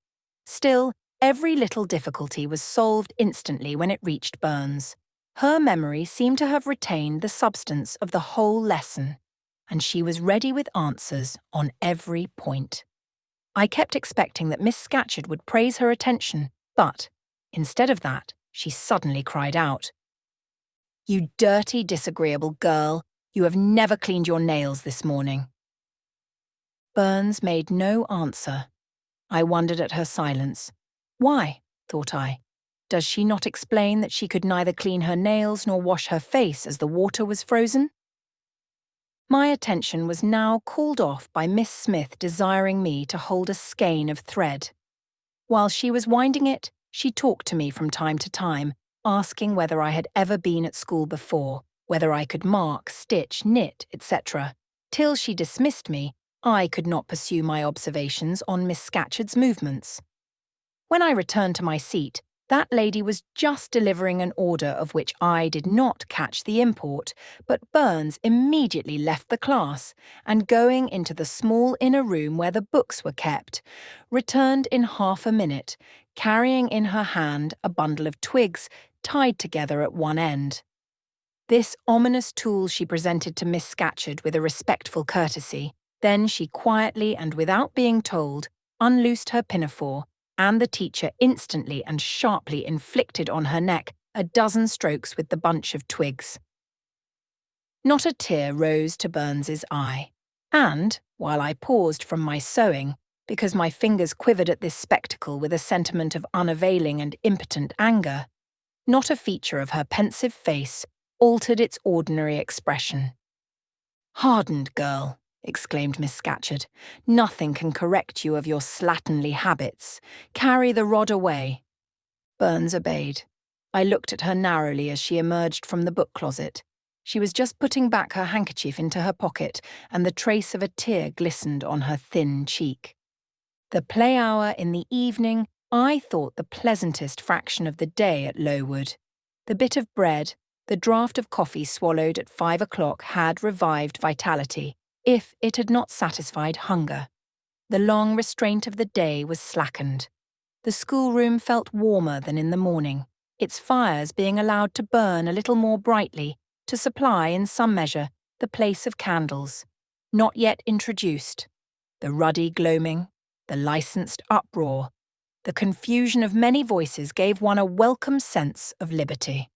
[SPEAKER 1] Still, every little difficulty was solved instantly when it reached Burns. Her memory seemed to have retained the substance of the whole lesson, and she was ready with answers on every point. I kept expecting that Miss Scatcherd would praise her attention, but, instead of that, she suddenly cried out, "You dirty, disagreeable girl, you have never cleaned your nails this morning." Burns made no answer. I wondered at her silence. Why, thought I, does she not explain that she could neither clean her nails nor wash her face as the water was frozen? My attention was now called off by Miss Smith desiring me to hold a skein of thread. While she was winding it, she talked to me from time to time, asking whether I had ever been at school before, whether I could mark, stitch, knit, etc. Till she dismissed me, I could not pursue my observations on Miss Scatcherd's movements. When I returned to my seat, that lady was just delivering an order of which I did not catch the import, but Burns immediately left the class, and going into the small inner room where the books were kept, returned in half a minute, carrying in her hand a bundle of twigs tied together at one end. This ominous tool she presented to Miss Scatcherd with a respectful courtesy. Then she quietly and without being told, unloosed her pinafore, and the teacher instantly and sharply inflicted on her neck a dozen strokes with the bunch of twigs. Not a tear rose to Burns's eye, and, while I paused from my sewing, because my fingers quivered at this spectacle with a sentiment of unavailing and impotent anger, not a feature of her pensive face altered its ordinary expression. "Hardened girl," exclaimed Miss Scatcherd, "nothing can correct you of your slatternly habits. Carry the rod away." Burns obeyed. I looked at her narrowly as she emerged from the book-closet. She was just putting back her handkerchief into her pocket, and the trace of a tear glistened on her thin cheek. The play hour in the evening I thought the pleasantest fraction of the day at Lowood. The bit of bread, the draught of coffee swallowed at 5 o'clock had revived vitality, if it had not satisfied hunger. The long restraint of the day was slackened. The schoolroom felt warmer than in the morning, its fires being allowed to burn a little more brightly, to supply, in some measure, the place of candles, not yet introduced, the ruddy gloaming, the licensed uproar, the confusion of many voices gave one a welcome sense of liberty.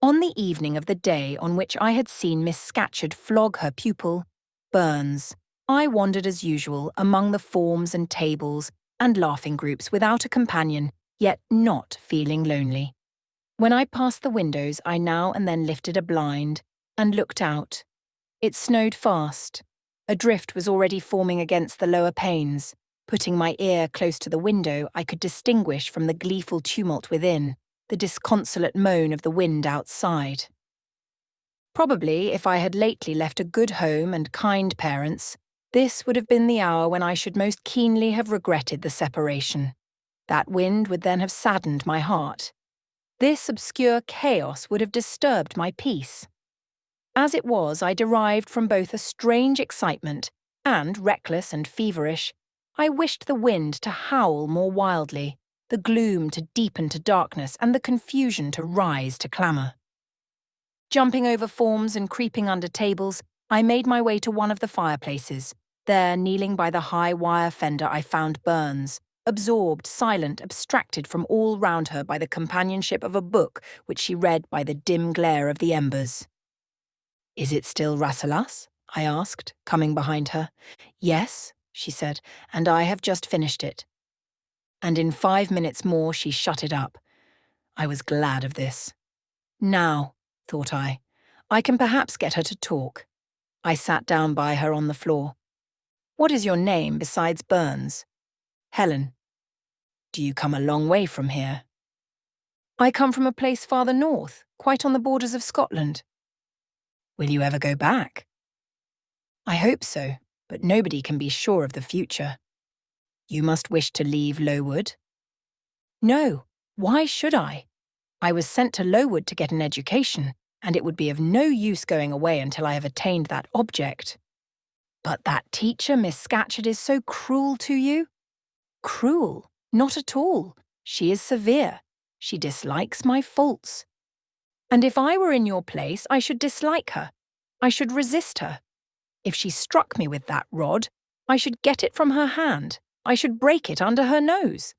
[SPEAKER 1] On the evening of the day on which I had seen Miss Scatcherd flog her pupil, Burns, I wandered as usual among the forms and tables and laughing groups without a companion, yet not feeling lonely. When I passed the windows, I now and then lifted a blind and looked out. It snowed fast. A drift was already forming against the lower panes. Putting my ear close to the window, I could distinguish from the gleeful tumult within the disconsolate moan of the wind outside. Probably, if I had lately left a good home and kind parents, this would have been the hour when I should most keenly have regretted the separation. That wind would then have saddened my heart. This obscure chaos would have disturbed my peace. As it was, I derived from both a strange excitement and, reckless and feverish, I wished the wind to howl more wildly, the gloom to deepen to darkness, and the confusion to rise to clamour. Jumping over forms and creeping under tables, I made my way to one of the fireplaces. There, kneeling by the high wire fender, I found Burns, absorbed, silent, abstracted from all round her by the companionship of a book which she read by the dim glare of the embers. "Is it still Rasselas?" I asked, coming behind her. "Yes," she said, "and I have just finished it." And in 5 minutes more she shut it up. I was glad of this. Now, thought I can perhaps get her to talk. I sat down by her on the floor. "What is your name besides Burns?" "Helen." "Do you come a long way from here?" "I come from a place farther north, quite on the borders of Scotland." "Will you ever go back?" "I hope so, but nobody can be sure of the future." "You must wish to leave Lowood?" "No, why should I? I was sent to Lowood to get an education, and it would be of no use going away until I have attained that object." "But that teacher, Miss Scatcherd, is so cruel to you?" "Cruel? Not at all. She is severe. She dislikes my faults. And if I were in your place, I should dislike her. I should resist her. If she struck me with that rod, I should get it from her hand. I should break it under her nose."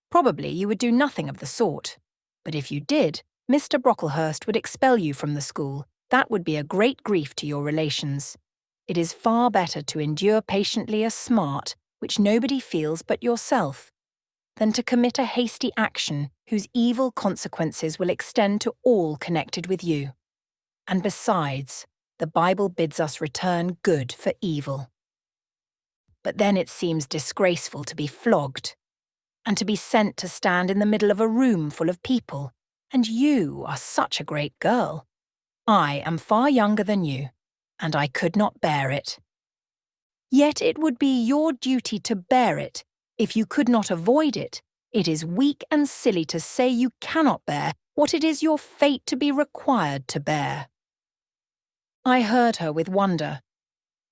[SPEAKER 1] "Probably you would do nothing of the sort. But if you did, Mr. Brocklehurst would expel you from the school. That would be a great grief to your relations. It is far better to endure patiently a smart, which nobody feels but yourself, than to commit a hasty action whose evil consequences will extend to all connected with you. And besides, the Bible bids us return good for evil. But then it seems disgraceful to be flogged, and to be sent to stand in the middle of a room full of people, and you are such a great girl. I am far younger than you, and I could not bear it. Yet it would be your duty to bear it. If you could not avoid it, it is weak and silly to say you cannot bear what it is your fate to be required to bear." I heard her with wonder.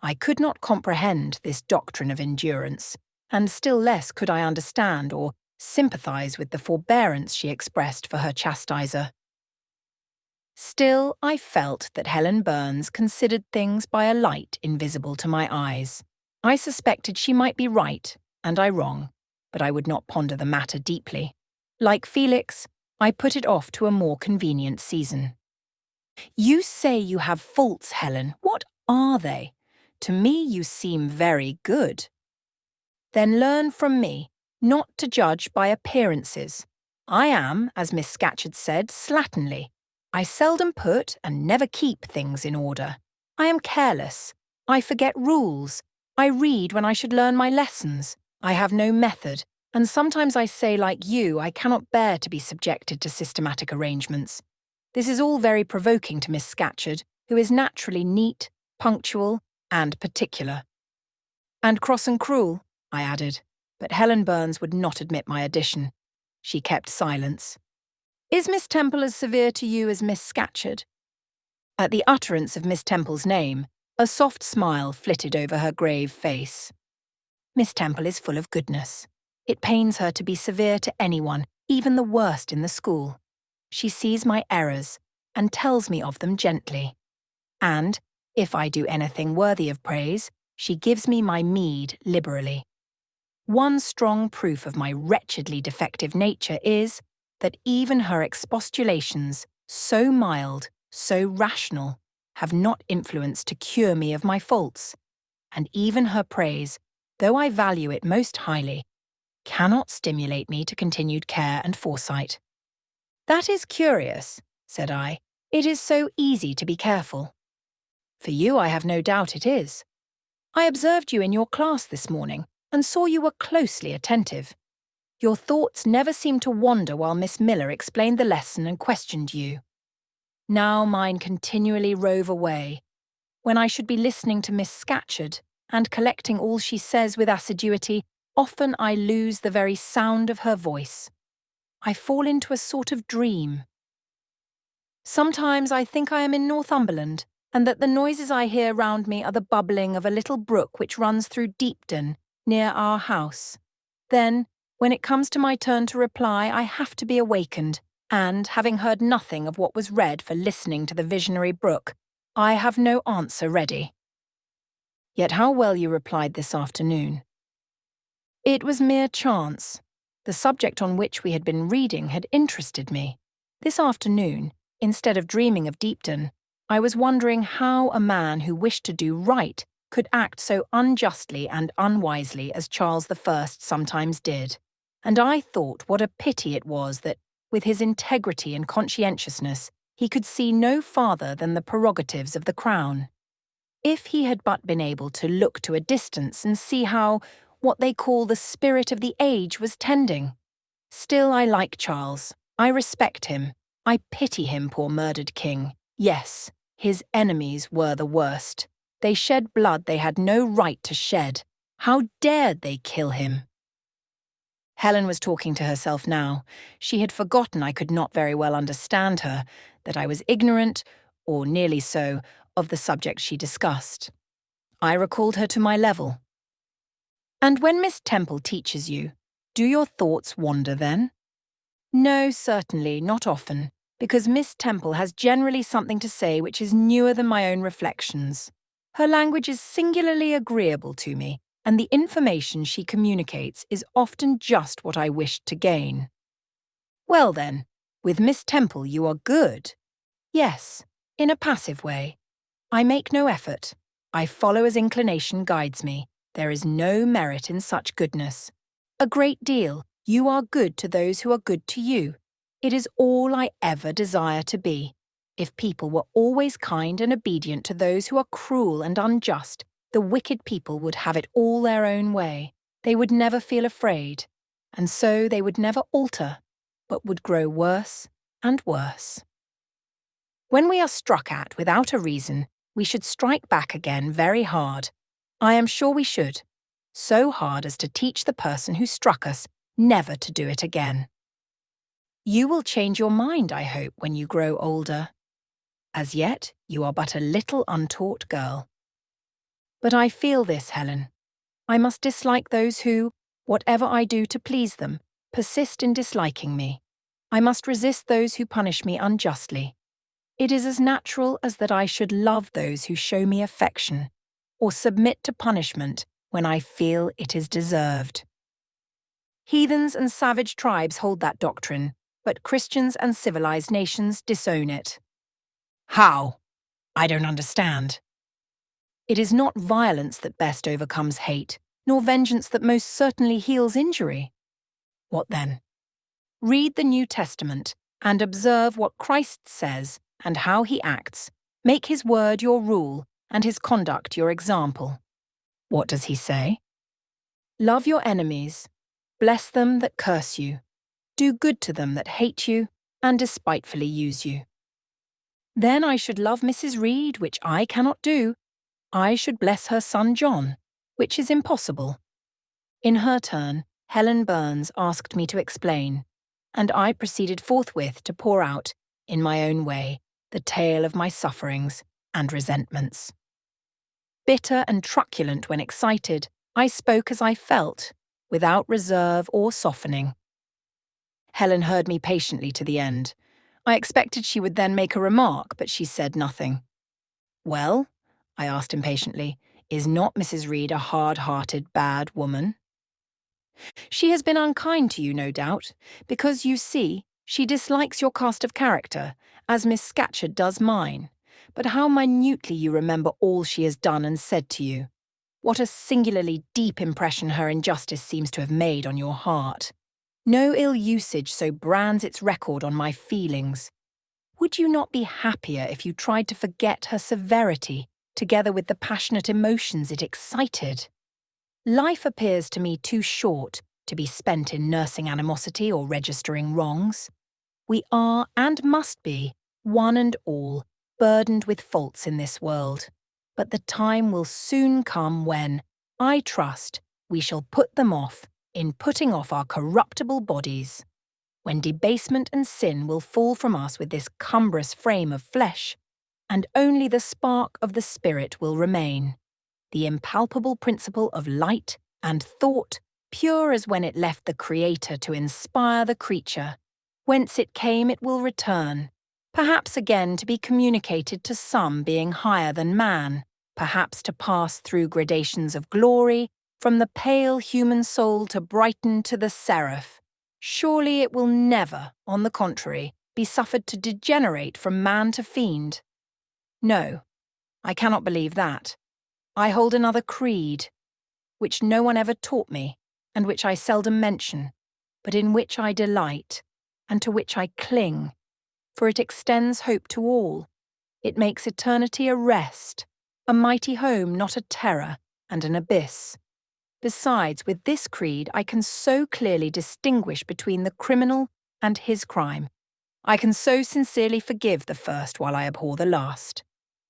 [SPEAKER 1] I could not comprehend this doctrine of endurance, and still less could I understand or sympathize with the forbearance she expressed for her chastiser. Still, I felt that Helen Burns considered things by a light invisible to my eyes. I suspected she might be right, and I wrong, but I would not ponder the matter deeply. Like Felix, I put it off to a more convenient season. "You say you have faults, Helen. What are they? To me you seem very good." "Then learn from me not to judge by appearances. I am, as Miss Scatcherd said, slatternly. I seldom put and never keep things in order. I am careless. I forget rules. I read when I should learn my lessons. I have no method, and sometimes I say, like you, I cannot bear to be subjected to systematic arrangements. This is all very provoking to Miss Scatcherd, who is naturally neat, punctual, and particular." "And cross and cruel," I added, but Helen Burns would not admit my addition. She kept silence. Is Miss Temple as severe to you as Miss Scatcherd?" At the utterance of Miss Temple's name, a soft smile flitted over her grave face. "Miss Temple is full of goodness. It pains her to be severe to anyone, even the worst in the school. She sees my errors and tells me of them gently. And, if I do anything worthy of praise, she gives me my meed liberally. One strong proof of my wretchedly defective nature is that even her expostulations, so mild, so rational, have not influence to cure me of my faults, and even her praise, though I value it most highly, cannot stimulate me to continued care and foresight." "That is curious," said I. "It is so easy to be careful." "For you, I have no doubt it is. I observed you in your class this morning, and saw you were closely attentive. Your thoughts never seemed to wander while Miss Miller explained the lesson and questioned you. Now mine continually rove away, when I should be listening to Miss Scatcherd, and collecting all she says with assiduity. Often I lose the very sound of her voice. I fall into a sort of dream. Sometimes I think I am in Northumberland, and that the noises I hear round me are the bubbling of a little brook which runs through Deepden, near our house. Then, when it comes to my turn to reply, I have to be awakened, and, having heard nothing of what was read for listening to the visionary brook, I have no answer ready." "Yet how well you replied this afternoon." "It was mere chance. The subject on which we had been reading had interested me. This afternoon, instead of dreaming of Deepden, I was wondering how a man who wished to do right could act so unjustly and unwisely as Charles I sometimes did, and I thought what a pity it was that, with his integrity and conscientiousness, he could see no farther than the prerogatives of the crown. If he had but been able to look to a distance and see how what they call the spirit of the age was tending. Still, I like Charles. I respect him. I pity him, poor murdered king. Yes, his enemies were the worst. They shed blood they had no right to shed. How dared they kill him?" Helen was talking to herself now. She had forgotten I could not very well understand her, that I was ignorant, or nearly so, of the subject she discussed. I recalled her to my level. "And when Miss Temple teaches you, do your thoughts wander then?" "No, certainly, not often, because Miss Temple has generally something to say which is newer than my own reflections. Her language is singularly agreeable to me, and the information she communicates is often just what I wished to gain." "Well then, with Miss Temple you are good." "Yes, in a passive way. I make no effort. I follow as inclination guides me. There is no merit in such goodness. A great deal. You are good to those who are good to you. It is all I ever desire to be. If people were always kind and obedient to those who are cruel and unjust, the wicked people would have it all their own way. They would never feel afraid, and so they would never alter, but would grow worse and worse. When we are struck at without a reason, we should strike back again very hard. I am sure we should. So hard as to teach the person who struck us never to do it again. You will change your mind, I hope, when you grow older. As yet, you are but a little untaught girl. But I feel this, Helen. I must dislike those who, whatever I do to please them, persist in disliking me. I must resist those who punish me unjustly. It is as natural as that I should love those who show me affection, or submit to punishment when I feel it is deserved. Heathens and savage tribes hold that doctrine, but Christians and civilized nations disown it. How? I don't understand. It is not violence that best overcomes hate, nor vengeance that most certainly heals injury. What then? Read the New Testament and observe what Christ says and how he acts. Make his word your rule and his conduct your example. What does he say? Love your enemies, bless them that curse you, do good to them that hate you and despitefully use you. Then I should love Mrs. Reed, which I cannot do. I should bless her son John, which is impossible. In her turn, Helen Burns asked me to explain. and I proceeded forthwith to pour out, in my own way, the tale of my sufferings and resentments. Bitter and truculent when excited, I spoke as I felt, without reserve or softening. Helen heard me patiently to the end. I expected she would then make a remark, but she said nothing. "Well," I asked impatiently, "is not Mrs. Reed a hard-hearted, bad woman?" "She has been unkind to you, no doubt, because, you see, she dislikes your cast of character, as Miss Scatcherd does mine. But how minutely you remember all she has done and said to you. What a singularly deep impression her injustice seems to have made on your heart. No ill usage so brands its record on my feelings. Would you not be happier if you tried to forget her severity, together with the passionate emotions it excited? Life appears to me too short to be spent in nursing animosity or registering wrongs. We are, and must be, one and all, burdened with faults in this world. But the time will soon come when, I trust, we shall put them off in putting off our corruptible bodies. When debasement and sin will fall from us with this cumbrous frame of flesh, and only the spark of the spirit will remain, the impalpable principle of light and thought, pure as when it left the Creator to inspire the creature. Whence it came it will return, perhaps again to be communicated to some being higher than man, perhaps to pass through gradations of glory, from the pale human soul to brighten to the seraph. Surely it will never, on the contrary, be suffered to degenerate from man to fiend. No, I cannot believe that. I hold another creed, which no one ever taught me, and which I seldom mention, but in which I delight, and to which I cling, for it extends hope to all. It makes eternity a rest, a mighty home, not a terror, and an abyss. Besides, with this creed I can so clearly distinguish between the criminal and his crime. I can so sincerely forgive the first while I abhor the last.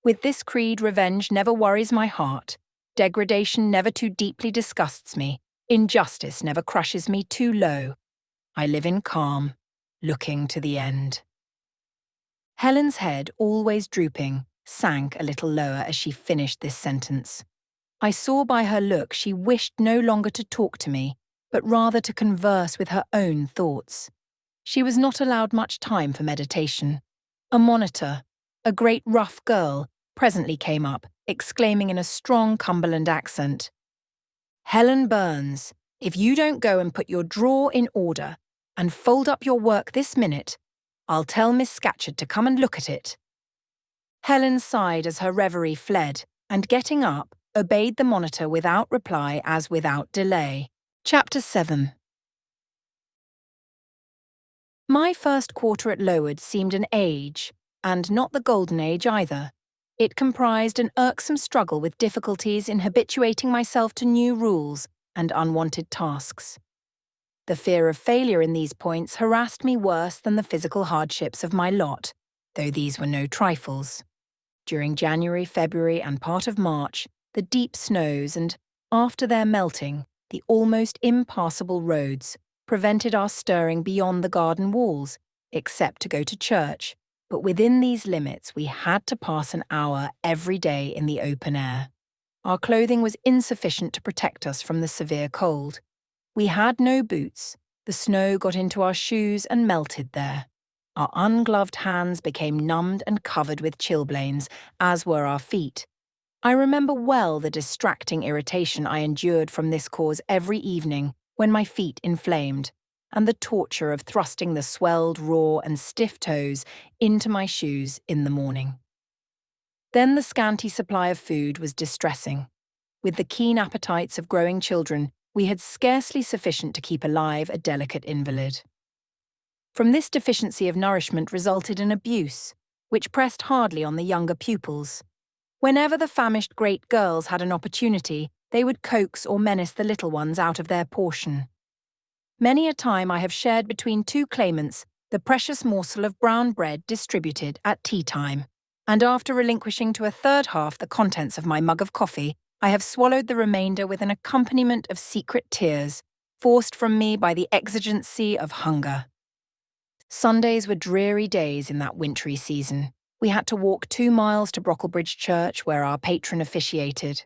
[SPEAKER 1] With this creed, revenge never worries my heart, degradation never too deeply disgusts me, injustice never crushes me too low. I live in calm, looking to the end. Helen's head, always drooping, sank a little lower as she finished this sentence. I saw by her look she wished no longer to talk to me, but rather to converse with her own thoughts. She was not allowed much time for meditation. A monitor, a great rough girl, presently came up, exclaiming in a strong Cumberland accent, "Helen Burns, if you don't go and put your drawer in order and fold up your work this minute, I'll tell Miss Scatcherd to come and look at it." Helen sighed as her reverie fled, and getting up, obeyed the monitor without reply as without delay. Chapter 7. My first quarter at Lowood seemed an age, and not the golden age either. It comprised an irksome struggle with difficulties in habituating myself to new rules and unwanted tasks. The fear of failure in these points harassed me worse than the physical hardships of my lot, though these were no trifles. During January, February, and part of March, the deep snows and, after their melting, the almost impassable roads prevented our stirring beyond the garden walls, except to go to church, but within these limits we had to pass an hour every day in the open air. Our clothing was insufficient to protect us from the severe cold. We had no boots. The snow got into our shoes and melted there. Our ungloved hands became numbed and covered with chilblains, as were our feet. I remember well the distracting irritation I endured from this cause every evening, when my feet inflamed, and the torture of thrusting the swelled, raw, and stiff toes into my shoes in the morning. Then the scanty supply of food was distressing. With the keen appetites of growing children, we had scarcely sufficient to keep alive a delicate invalid. From this deficiency of nourishment resulted an abuse, which pressed hardly on the younger pupils. Whenever the famished great girls had an opportunity, they would coax or menace the little ones out of their portion. Many a time I have shared between two claimants the precious morsel of brown bread distributed at tea-time, and after relinquishing to a third half the contents of my mug of coffee, I have swallowed the remainder with an accompaniment of secret tears, forced from me by the exigency of hunger. Sundays were dreary days in that wintry season. We had to walk 2 miles to Brocklebridge Church, where our patron officiated.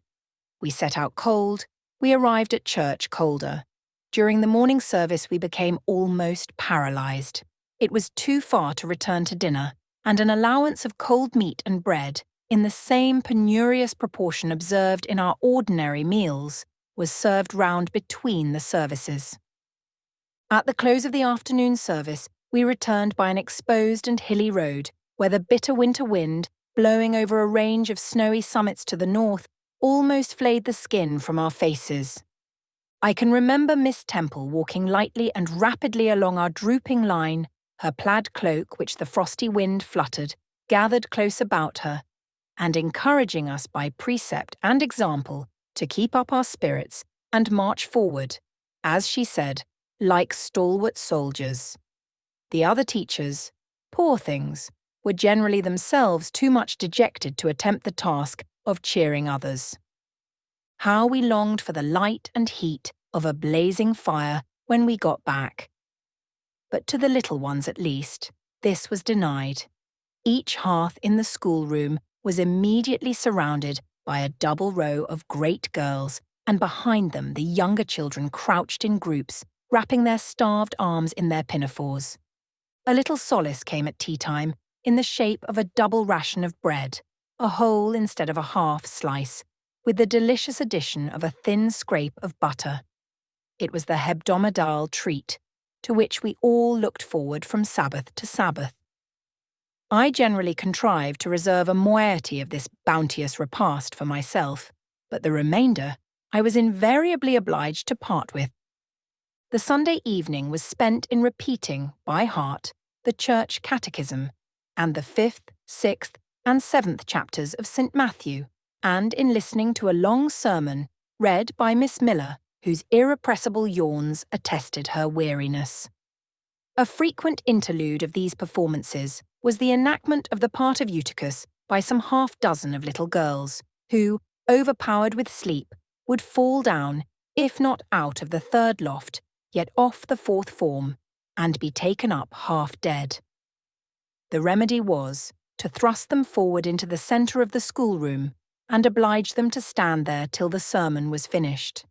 [SPEAKER 1] We set out cold. We arrived at church colder. During the morning service, we became almost paralysed. It was too far to return to dinner, and an allowance of cold meat and bread, in the same penurious proportion observed in our ordinary meals, was served round between the services. At the close of the afternoon service, we returned by an exposed and hilly road, where the bitter winter wind, blowing over a range of snowy summits to the north, almost flayed the skin from our faces. I can remember Miss Temple walking lightly and rapidly along our drooping line, her plaid cloak, which the frosty wind fluttered, gathered close about her, and encouraging us by precept and example to keep up our spirits and march forward, as she said, like stalwart soldiers. The other teachers, poor things, were generally themselves too much dejected to attempt the task of cheering others. How we longed for the light and heat of a blazing fire when we got back. But to the little ones at least, this was denied. Each hearth in the schoolroom was immediately surrounded by a double row of great girls, and behind them the younger children crouched in groups, wrapping their starved arms in their pinafores. A little solace came at tea-time in the shape of a double ration of bread, a whole instead of a half slice, with the delicious addition of a thin scrape of butter. It was the hebdomadal treat, to which we all looked forward from Sabbath to Sabbath. I generally contrived to reserve a moiety of this bounteous repast for myself, but the remainder I was invariably obliged to part with. The Sunday evening was spent in repeating, by heart, the Church Catechism, and the 5th, 6th, and 7th chapters of St. Matthew, and in listening to a long sermon read by Miss Miller, whose irrepressible yawns attested her weariness. A frequent interlude of these performances was the enactment of the part of Eutychus by some half-dozen of little girls, who, overpowered with sleep, would fall down, if not out of the 3rd loft, yet off the 4th form, and be taken up half dead. The remedy was to thrust them forward into the centre of the schoolroom and oblige them to stand there till the sermon was finished.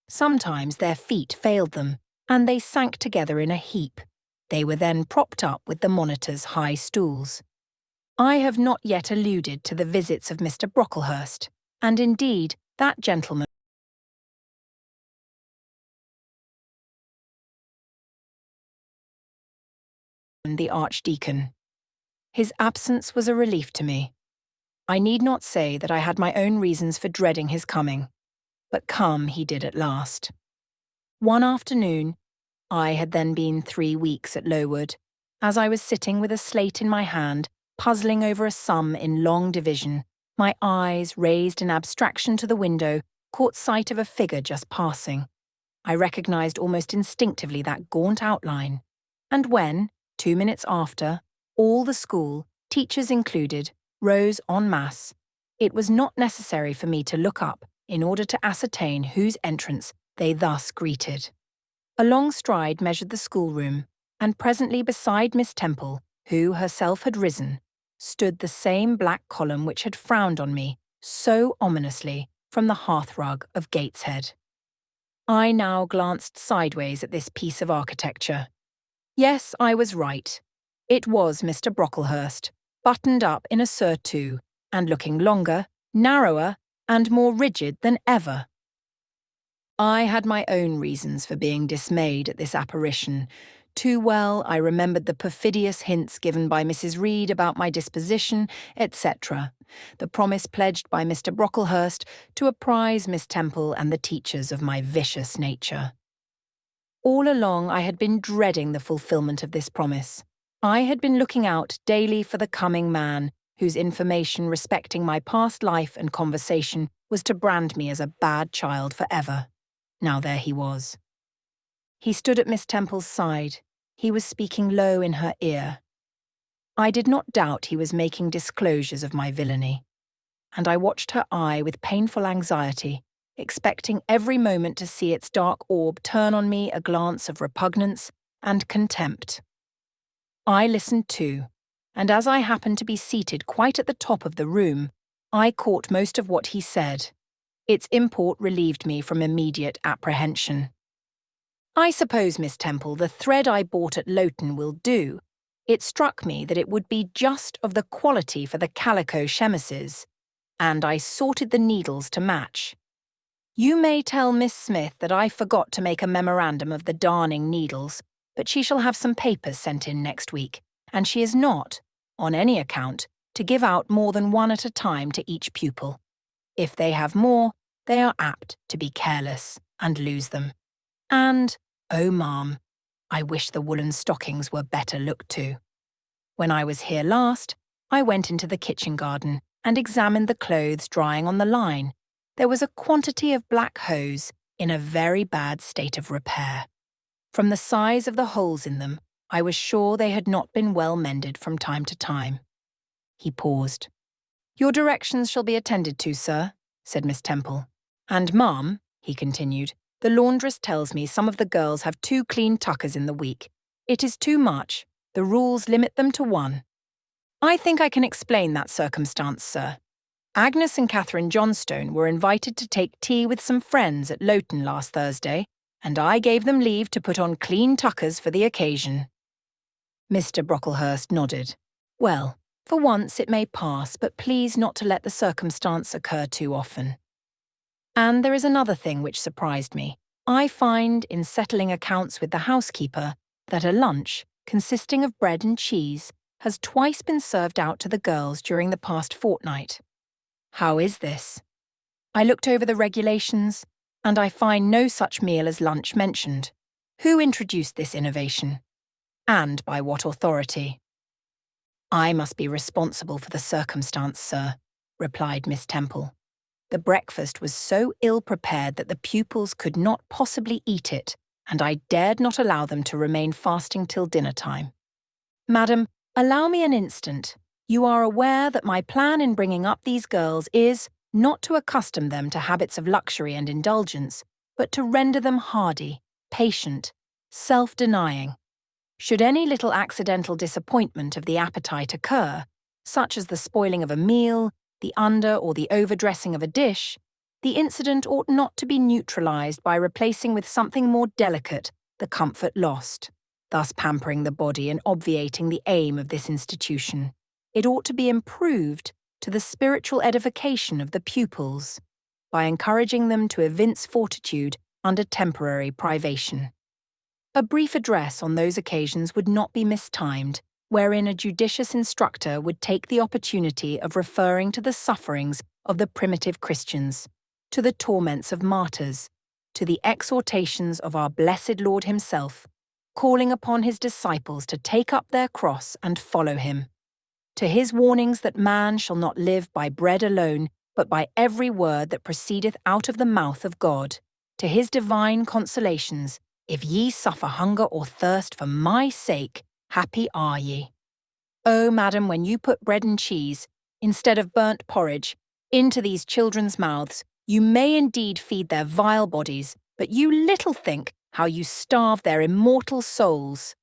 [SPEAKER 1] Sometimes their feet failed them, and they sank together in a heap. They were then propped up with the monitor's high stools. I have not yet alluded to the visits of Mr. Brocklehurst, and indeed that gentleman the Archdeacon. His absence was a relief to me. I need not say that I had my own reasons for dreading his coming, but come he did at last. One afternoon, I had then been 3 weeks at Lowood, as I was sitting with a slate in my hand, puzzling over a sum in long division, my eyes, raised in abstraction to the window, caught sight of a figure just passing. I recognised almost instinctively that gaunt outline, and when, 2 minutes after, all the school, teachers included, rose en masse, it was not necessary for me to look up in order to ascertain whose entrance they thus greeted. A long stride measured the schoolroom, and presently beside Miss Temple, who herself had risen, stood the same black column which had frowned on me so ominously from the hearthrug of Gateshead. I now glanced sideways at this piece of architecture. Yes, I was right. It was Mr. Brocklehurst, buttoned up in a surtout, and looking longer, narrower, and more rigid than ever. I had my own reasons for being dismayed at this apparition. Too well I remembered the perfidious hints given by Mrs. Reed about my disposition, etc., the promise pledged by Mr. Brocklehurst to apprise Miss Temple and the teachers of my vicious nature. All along I had been dreading the fulfilment of this promise. I had been looking out daily for the coming man, whose information respecting my past life and conversation was to brand me as a bad child for ever. Now there he was. He stood at Miss Temple's side. He was speaking low in her ear. I did not doubt he was making disclosures of my villainy, and I watched her eye with painful anxiety, expecting every moment to see its dark orb turn on me a glance of repugnance and contempt. I listened too, and as I happened to be seated quite at the top of the room, I caught most of what he said. Its import relieved me from immediate apprehension. "I suppose, Miss Temple, the thread I bought at Loughton will do. It struck me that it would be just of the quality for the calico chemises, and I sorted the needles to match. You may tell Miss Smith that I forgot to make a memorandum of the darning needles, but she shall have some papers sent in next week, and she is not, on any account, to give out more than one at a time to each pupil. If they have more, they are apt to be careless and lose them. And, oh, ma'am, I wish the woolen stockings were better looked to. When I was here last, I went into the kitchen garden and examined the clothes drying on the line. There was a quantity of black hose in a very bad state of repair. From the size of the holes in them, I was sure they had not been well mended from time to time." He paused. "Your directions shall be attended to, sir," said Miss Temple. "And, ma'am," he continued, "the laundress tells me some of the girls have 2 clean tuckers in the week. It is too much. The rules limit them to 1. I think I can explain that circumstance, sir. Agnes and Catherine Johnstone were invited to take tea with some friends at Loughton last Thursday, and I gave them leave to put on clean tuckers for the occasion." Mr. Brocklehurst nodded. "Well, for once it may pass, but please not to let the circumstance occur too often. And there is another thing which surprised me. I find, in settling accounts with the housekeeper, that a lunch, consisting of bread and cheese, has twice been served out to the girls during the past fortnight. How is this? I looked over the regulations, and I find no such meal as lunch mentioned. Who introduced this innovation? And by what authority?" "I must be responsible for the circumstance, sir," replied Miss Temple. "The breakfast was so ill prepared that the pupils could not possibly eat it, and I dared not allow them to remain fasting till dinner time. Madam, allow me an instant. You are aware that my plan in bringing up these girls is not to accustom them to habits of luxury and indulgence, but to render them hardy, patient, self-denying. Should any little accidental disappointment of the appetite occur, such as the spoiling of a meal, the under or the overdressing of a dish, the incident ought not to be neutralized by replacing with something more delicate the comfort lost, thus pampering the body and obviating the aim of this institution. It ought to be improved to the spiritual edification of the pupils, by encouraging them to evince fortitude under temporary privation. A brief address on those occasions would not be mistimed, wherein a judicious instructor would take the opportunity of referring to the sufferings of the primitive Christians, to the torments of martyrs, to the exhortations of our blessed Lord himself, calling upon his disciples to take up their cross and follow him, to his warnings that man shall not live by bread alone, but by every word that proceedeth out of the mouth of God, to his divine consolations, if ye suffer hunger or thirst for my sake, happy are ye. Oh, madam, when you put bread and cheese, instead of burnt porridge, into these children's mouths, you may indeed feed their vile bodies, but you little think how you starve their immortal souls."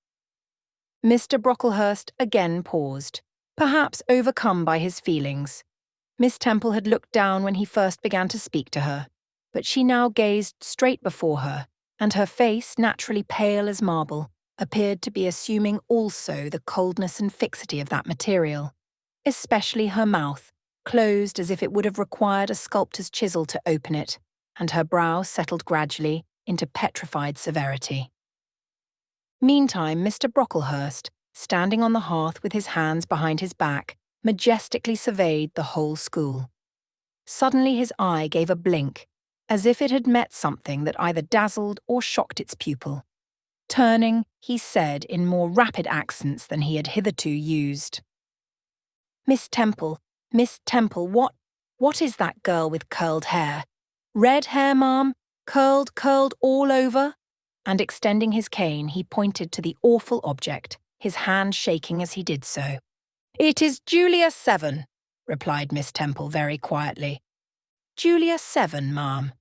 [SPEAKER 1] Mr. Brocklehurst again paused, perhaps overcome by his feelings. Miss Temple had looked down when he first began to speak to her, but she now gazed straight before her, and her face, naturally pale as marble, appeared to be assuming also the coldness and fixity of that material, especially her mouth, closed as if it would have required a sculptor's chisel to open it, and her brow settled gradually into petrified severity. Meantime, Mr. Brocklehurst, standing on the hearth with his hands behind his back, majestically surveyed the whole school. Suddenly his eye gave a blink, as if it had met something that either dazzled or shocked its pupil. Turning, he said in more rapid accents than he had hitherto used, Miss Temple, what is that girl with curled hair? Red hair, ma'am? Curled all over?" And extending his cane, he pointed to the awful object, his hand shaking as he did so. "It is Julia Seven," replied Miss Temple very quietly. "Julia Seven, ma'am.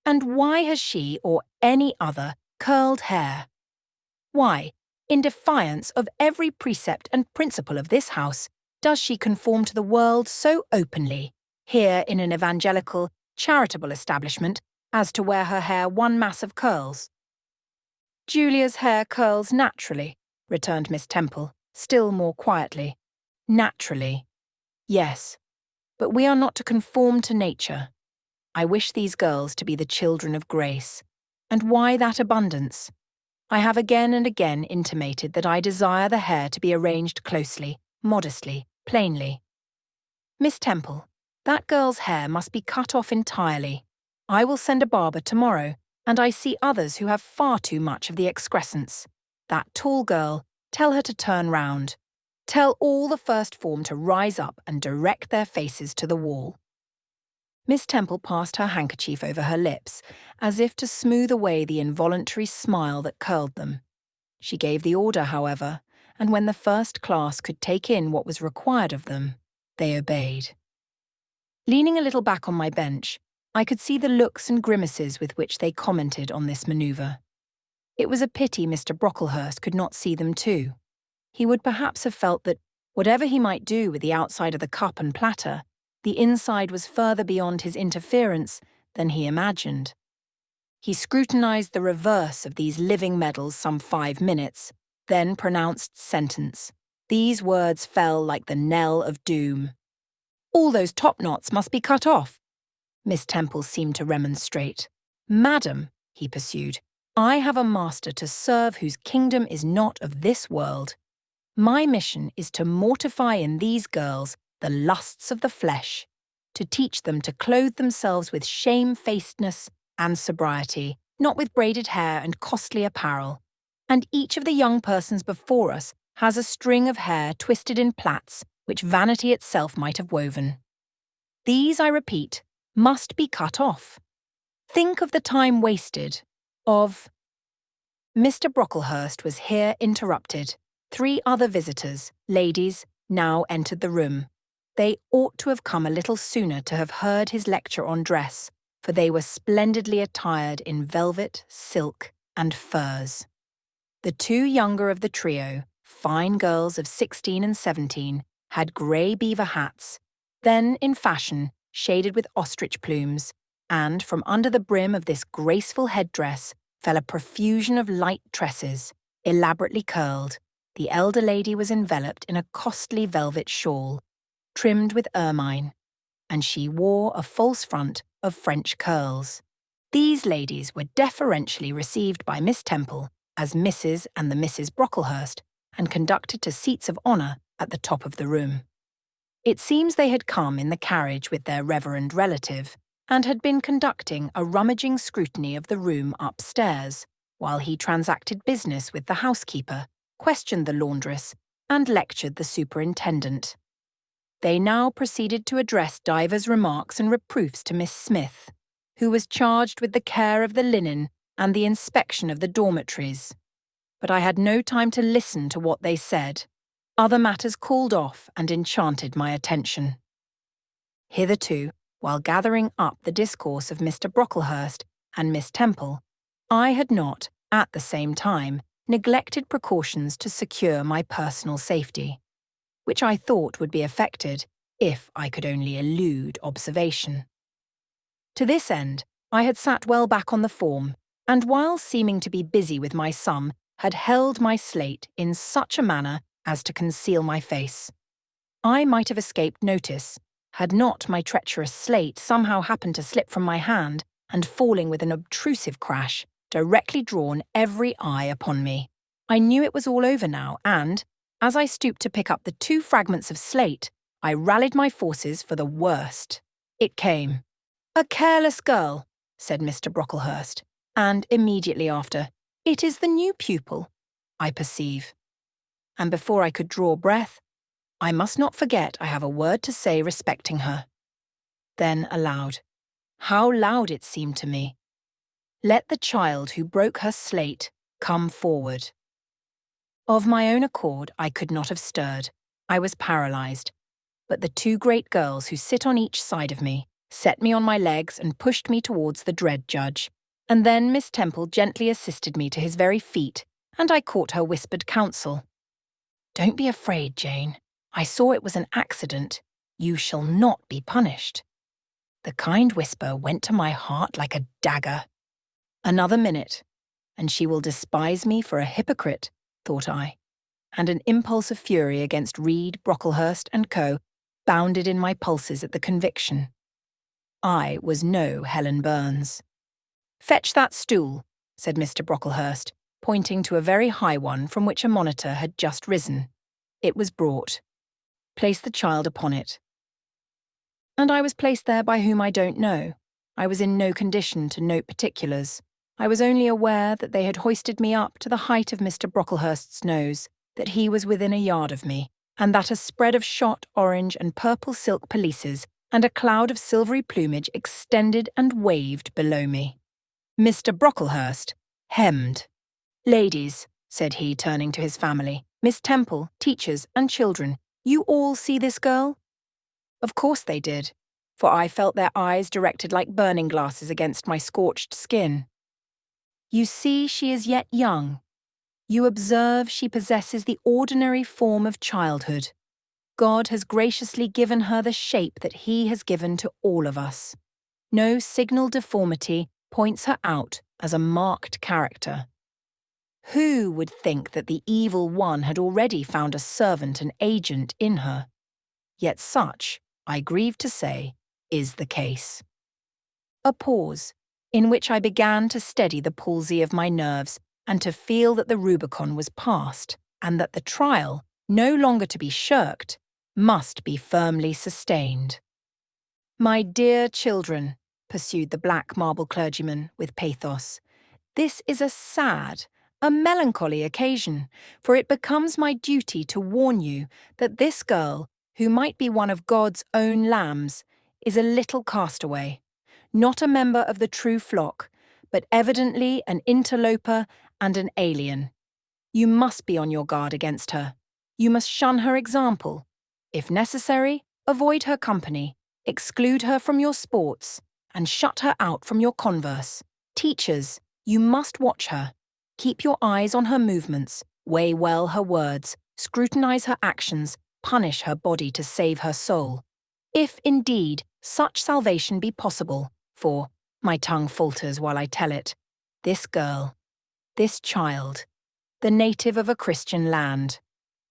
[SPEAKER 1] And why has she, or any other, curled hair? Why, In defiance of every precept and principle of this house, does she conform to the world so openly, here in an evangelical, charitable establishment, as to wear her hair one mass of curls? Julia's hair curls naturally, returned Miss Temple, still more quietly. Naturally. Yes, but we are not to conform to nature. I wish these girls to be the children of grace. And why that abundance? I have again and again intimated that I desire the hair to be arranged closely, modestly, plainly. Miss Temple, that girl's hair must be cut off entirely. I will send a barber tomorrow, and I see others who have far too much of the excrescence. That tall girl, tell her to turn round. Tell all the first form to rise up and direct their faces to the wall. Miss Temple passed her handkerchief over her lips, as if to smooth away the involuntary smile that curled them. She gave the order, however, and when the first class could take in what was required of them, they obeyed. Leaning a little back on my bench, I could see the looks and grimaces with which they commented on this manoeuvre. It was a pity Mr. Brocklehurst could not see them too. He would perhaps have felt that, whatever he might do with the outside of the cup and platter, the inside was further beyond his interference than he imagined. He scrutinized the reverse of these living medals some 5 minutes, then pronounced sentence. These words fell like the knell of doom. All those top knots must be cut off. Miss Temple seemed to remonstrate. Madam, he pursued, I have a master to serve whose kingdom is not of this world. My mission is to mortify in these girls the lusts of the flesh, to teach them to clothe themselves with shamefacedness and sobriety, not with braided hair and costly apparel. And each of the young persons before us has a string of hair twisted in plaits, which vanity itself might have woven. These, I repeat, must be cut off. Think of the time wasted, of— Mr. Brocklehurst was here interrupted. 3 other visitors, ladies, now entered the room. They ought to have come a little sooner to have heard his lecture on dress, for they were splendidly attired in velvet, silk, and furs. The 2 younger of the trio, fine girls of 16 and 17, had grey beaver hats, then in fashion, shaded with ostrich plumes, and from under the brim of this graceful headdress fell a profusion of light tresses, elaborately curled. The elder lady was enveloped in a costly velvet shawl, trimmed with ermine, and she wore a false front of French curls. These ladies were deferentially received by Miss Temple as Mrs. and the Misses Brocklehurst, and conducted to seats of honour at the top of the room. It seems they had come in the carriage with their reverend relative, and had been conducting a rummaging scrutiny of the room upstairs, while he transacted business with the housekeeper, questioned the laundress, and lectured the superintendent. They now proceeded to address divers remarks and reproofs to Miss Smith, who was charged with the care of the linen and the inspection of the dormitories. But I had no time to listen to what they said. Other matters called off and enchanted my attention. Hitherto, while gathering up the discourse of Mr. Brocklehurst and Miss Temple, I had not, at the same time, neglected precautions to secure my personal safety, which I thought would be effected if I could only elude observation. To this end, I had sat well back on the form, and while seeming to be busy with my sum, had held my slate in such a manner as to conceal my face. I might have escaped notice, had not my treacherous slate somehow happened to slip from my hand and, falling with an obtrusive crash, directly drawn every eye upon me. I knew it was all over now, and, as I stooped to pick up the 2 fragments of slate, I rallied my forces for the worst. It came. "A careless girl," said Mr. Brocklehurst, and immediately after, "It is the new pupil, I perceive." And before I could draw breath, "I must not forget I have a word to say respecting her." Then aloud, how loud it seemed to me, "Let the child who broke her slate come forward." Of my own accord, I could not have stirred. I was paralysed. But the 2 great girls who sit on each side of me set me on my legs and pushed me towards the dread judge. And then Miss Temple gently assisted me to his very feet and I caught her whispered counsel. "Don't be afraid, Jane. I saw it was an accident. You shall not be punished." The kind whisper went to my heart like a dagger. Another minute, and she will despise me for a hypocrite, thought I, and an impulse of fury against Reed, Brocklehurst and Co. bounded in my pulses at the conviction. I was no Helen Burns. "Fetch that stool," said Mr. Brocklehurst, pointing to a very high one from which a monitor had just risen. It was brought. "Place the child upon it." And I was placed there by whom I don't know. I was in no condition to note particulars. I was only aware that they had hoisted me up to the height of Mr. Brocklehurst's nose, that he was within a yard of me, and that a spread of shot orange and purple silk pelisses and a cloud of silvery plumage extended and waved below me. Mr. Brocklehurst hemmed. "Ladies," said he, turning to his family, "Miss Temple, teachers, and children, you all see this girl?" Of course they did, for I felt their eyes directed like burning glasses against my scorched skin. "You see she is yet young. You observe she possesses the ordinary form of childhood. God has graciously given her the shape that He has given to all of us. No signal deformity points her out as a marked character. Who would think that the evil one had already found a servant and agent in her? Yet such, I grieve to say, is the case." A pause, in which I began to steady the palsy of my nerves and to feel that the Rubicon was passed, and that the trial, no longer to be shirked, must be firmly sustained. "My dear children," pursued the black marble clergyman with pathos, "this is a sad, a melancholy occasion, for it becomes my duty to warn you that this girl, who might be one of God's own lambs, is a little castaway, not a member of the true flock, but evidently an interloper and an alien. You must be on your guard against her. You must shun her example. If necessary, avoid her company, exclude her from your sports, and shut her out from your converse. Teachers, you must watch her. Keep your eyes on her movements, weigh well her words, scrutinize her actions, punish her body to save her soul. If, indeed, such salvation be possible, for my tongue falters while I tell it, this girl, this child, the native of a Christian land,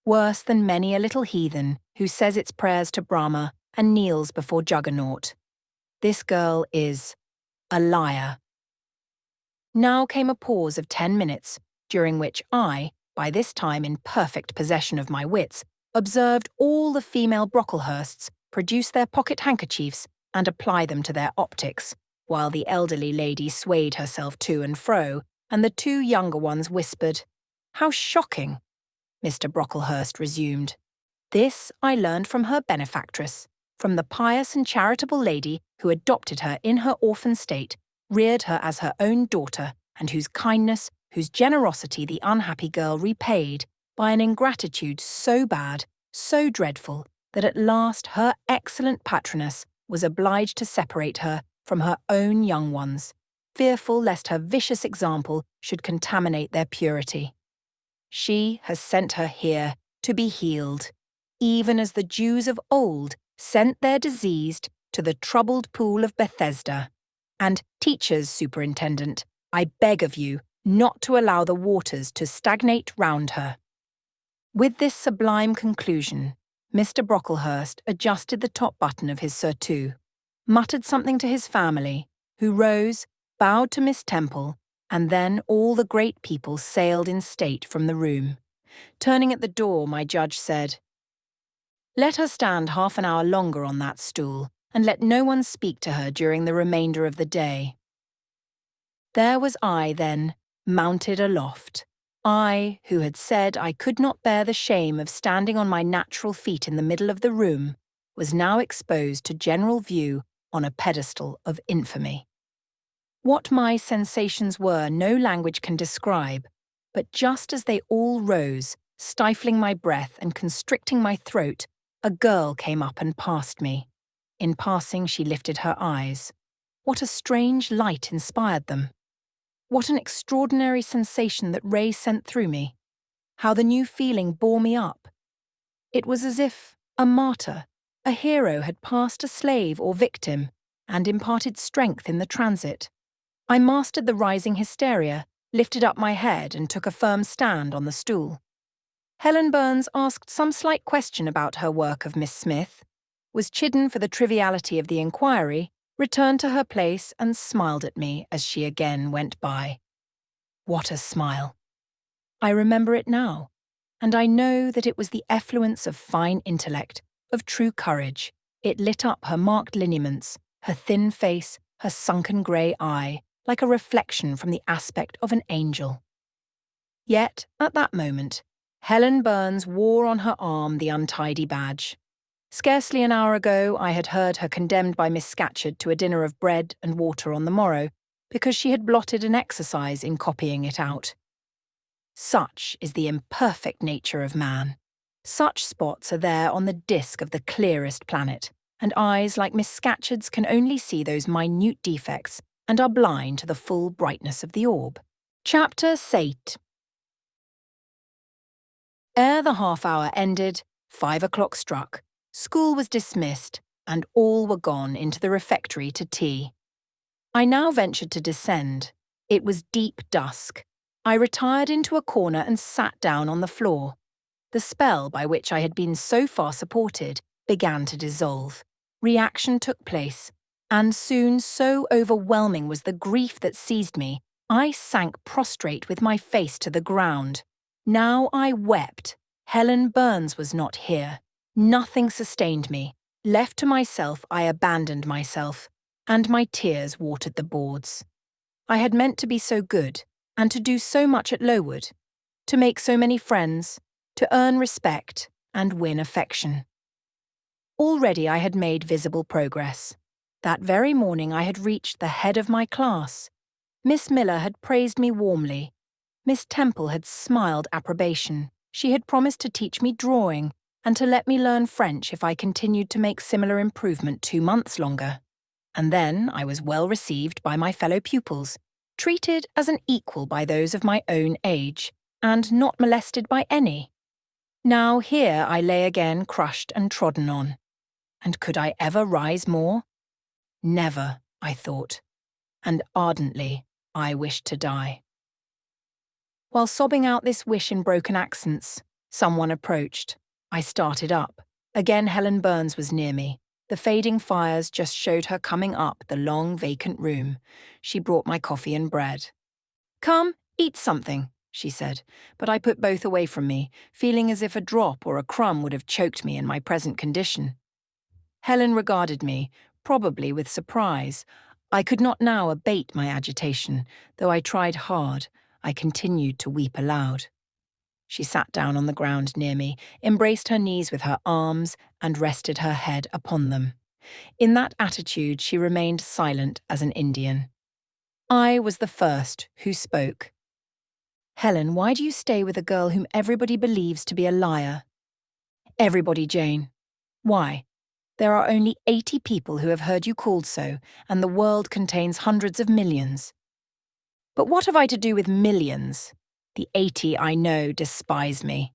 [SPEAKER 1] worse than many a little heathen who says its prayers to Brahma and kneels before Juggernaut. This girl is a liar." Now came a pause of 10 minutes, during which I, by this time in perfect possession of my wits, observed all the female Brocklehursts produce their pocket handkerchiefs and apply them to their optics, while the elderly lady swayed herself to and fro, and the two younger ones whispered. "How shocking!" Mr. Brocklehurst resumed. "This I learned from her benefactress, from the pious and charitable lady who adopted her in her orphan state, reared her as her own daughter, and whose kindness, whose generosity the unhappy girl repaid by an ingratitude so bad, so dreadful, that at last her excellent patroness was obliged to separate her from her own young ones, fearful lest her vicious example should contaminate their purity. She has sent her here to be healed, even as the Jews of old sent their diseased to the troubled pool of Bethesda. And, teachers, superintendent, I beg of you not to allow the waters to stagnate round her." With this sublime conclusion, Mr. Brocklehurst adjusted the top button of his surtout, muttered something to his family, who rose, bowed to Miss Temple, and then all the great people sailed in state from the room. Turning at the door, my judge said, "Let her stand half an hour longer on that stool, and let no one speak to her during the remainder of the day." There was I, then, mounted aloft. I, who had said I could not bear the shame of standing on my natural feet in the middle of the room, was now exposed to general view on a pedestal of infamy. What my sensations were no language can describe, but just as they all rose, stifling my breath and constricting my throat, a girl came up and passed me. In passing, she lifted her eyes. What a strange light inspired them! What an extraordinary sensation that Ray sent through me. How the new feeling bore me up. It was as if a martyr, a hero had passed a slave or victim and imparted strength in the transit. I mastered the rising hysteria, lifted up my head and took a firm stand on the stool. Helen Burns asked some slight question about her work of Miss Smith, was chidden for the triviality of the inquiry, returned to her place and smiled at me as she again went by. What a smile! I remember it now, and I know that it was the effluence of fine intellect, of true courage. It lit up her marked lineaments, her thin face, her sunken grey eye, like a reflection from the aspect of an angel. Yet, at that moment, Helen Burns wore on her arm the untidy badge. Scarcely an hour ago I had heard her condemned by Miss Scatcherd to a dinner of bread and water on the morrow, because she had blotted an exercise in copying it out. Such is the imperfect nature of man. Such spots are there on the disk of the clearest planet, and eyes like Miss Scatcherd's can only see those minute defects and are blind to the full brightness of the orb. Chapter 8. Ere the half-hour ended, 5 o'clock struck, school was dismissed, and all were gone into the refectory to tea. I now ventured to descend. It was deep dusk. I retired into a corner and sat down on the floor. The spell by which I had been so far supported began to dissolve. Reaction took place, and soon so overwhelming was the grief that seized me, I sank prostrate with my face to the ground. Now I wept. Helen Burns was not here. Nothing sustained me. Left to myself, I abandoned myself, and my tears watered the boards. I had meant to be so good, and to do so much at Lowood, to make so many friends, to earn respect and win affection. Already I had made visible progress. That very morning I had reached the head of my class. Miss Miller had praised me warmly. Miss Temple had smiled approbation. She had promised to teach me drawing and to let me learn French if I continued to make similar improvement 2 months longer. And then I was well received by my fellow pupils, treated as an equal by those of my own age, and not molested by any. Now here I lay again crushed and trodden on. And could I ever rise more? Never, I thought, and ardently I wished to die. While sobbing out this wish in broken accents, someone approached. I started up. Again Helen Burns was near me. The fading fires just showed her coming up the long, vacant room. She brought my coffee and bread. "Come, eat something," she said, but I put both away from me, feeling as if a drop or a crumb would have choked me in my present condition. Helen regarded me, probably with surprise. I could not now abate my agitation, though I tried hard. I continued to weep aloud. She sat down on the ground near me, embraced her knees with her arms, and rested her head upon them. In that attitude she remained silent as an Indian. I was the first who spoke. "Helen, why do you stay with a girl whom everybody believes to be a liar?" "Everybody, Jane. Why? There are only 80 people who have heard you called so, and the world contains hundreds of millions." "But what have I to do with millions? The 80 I know despise me."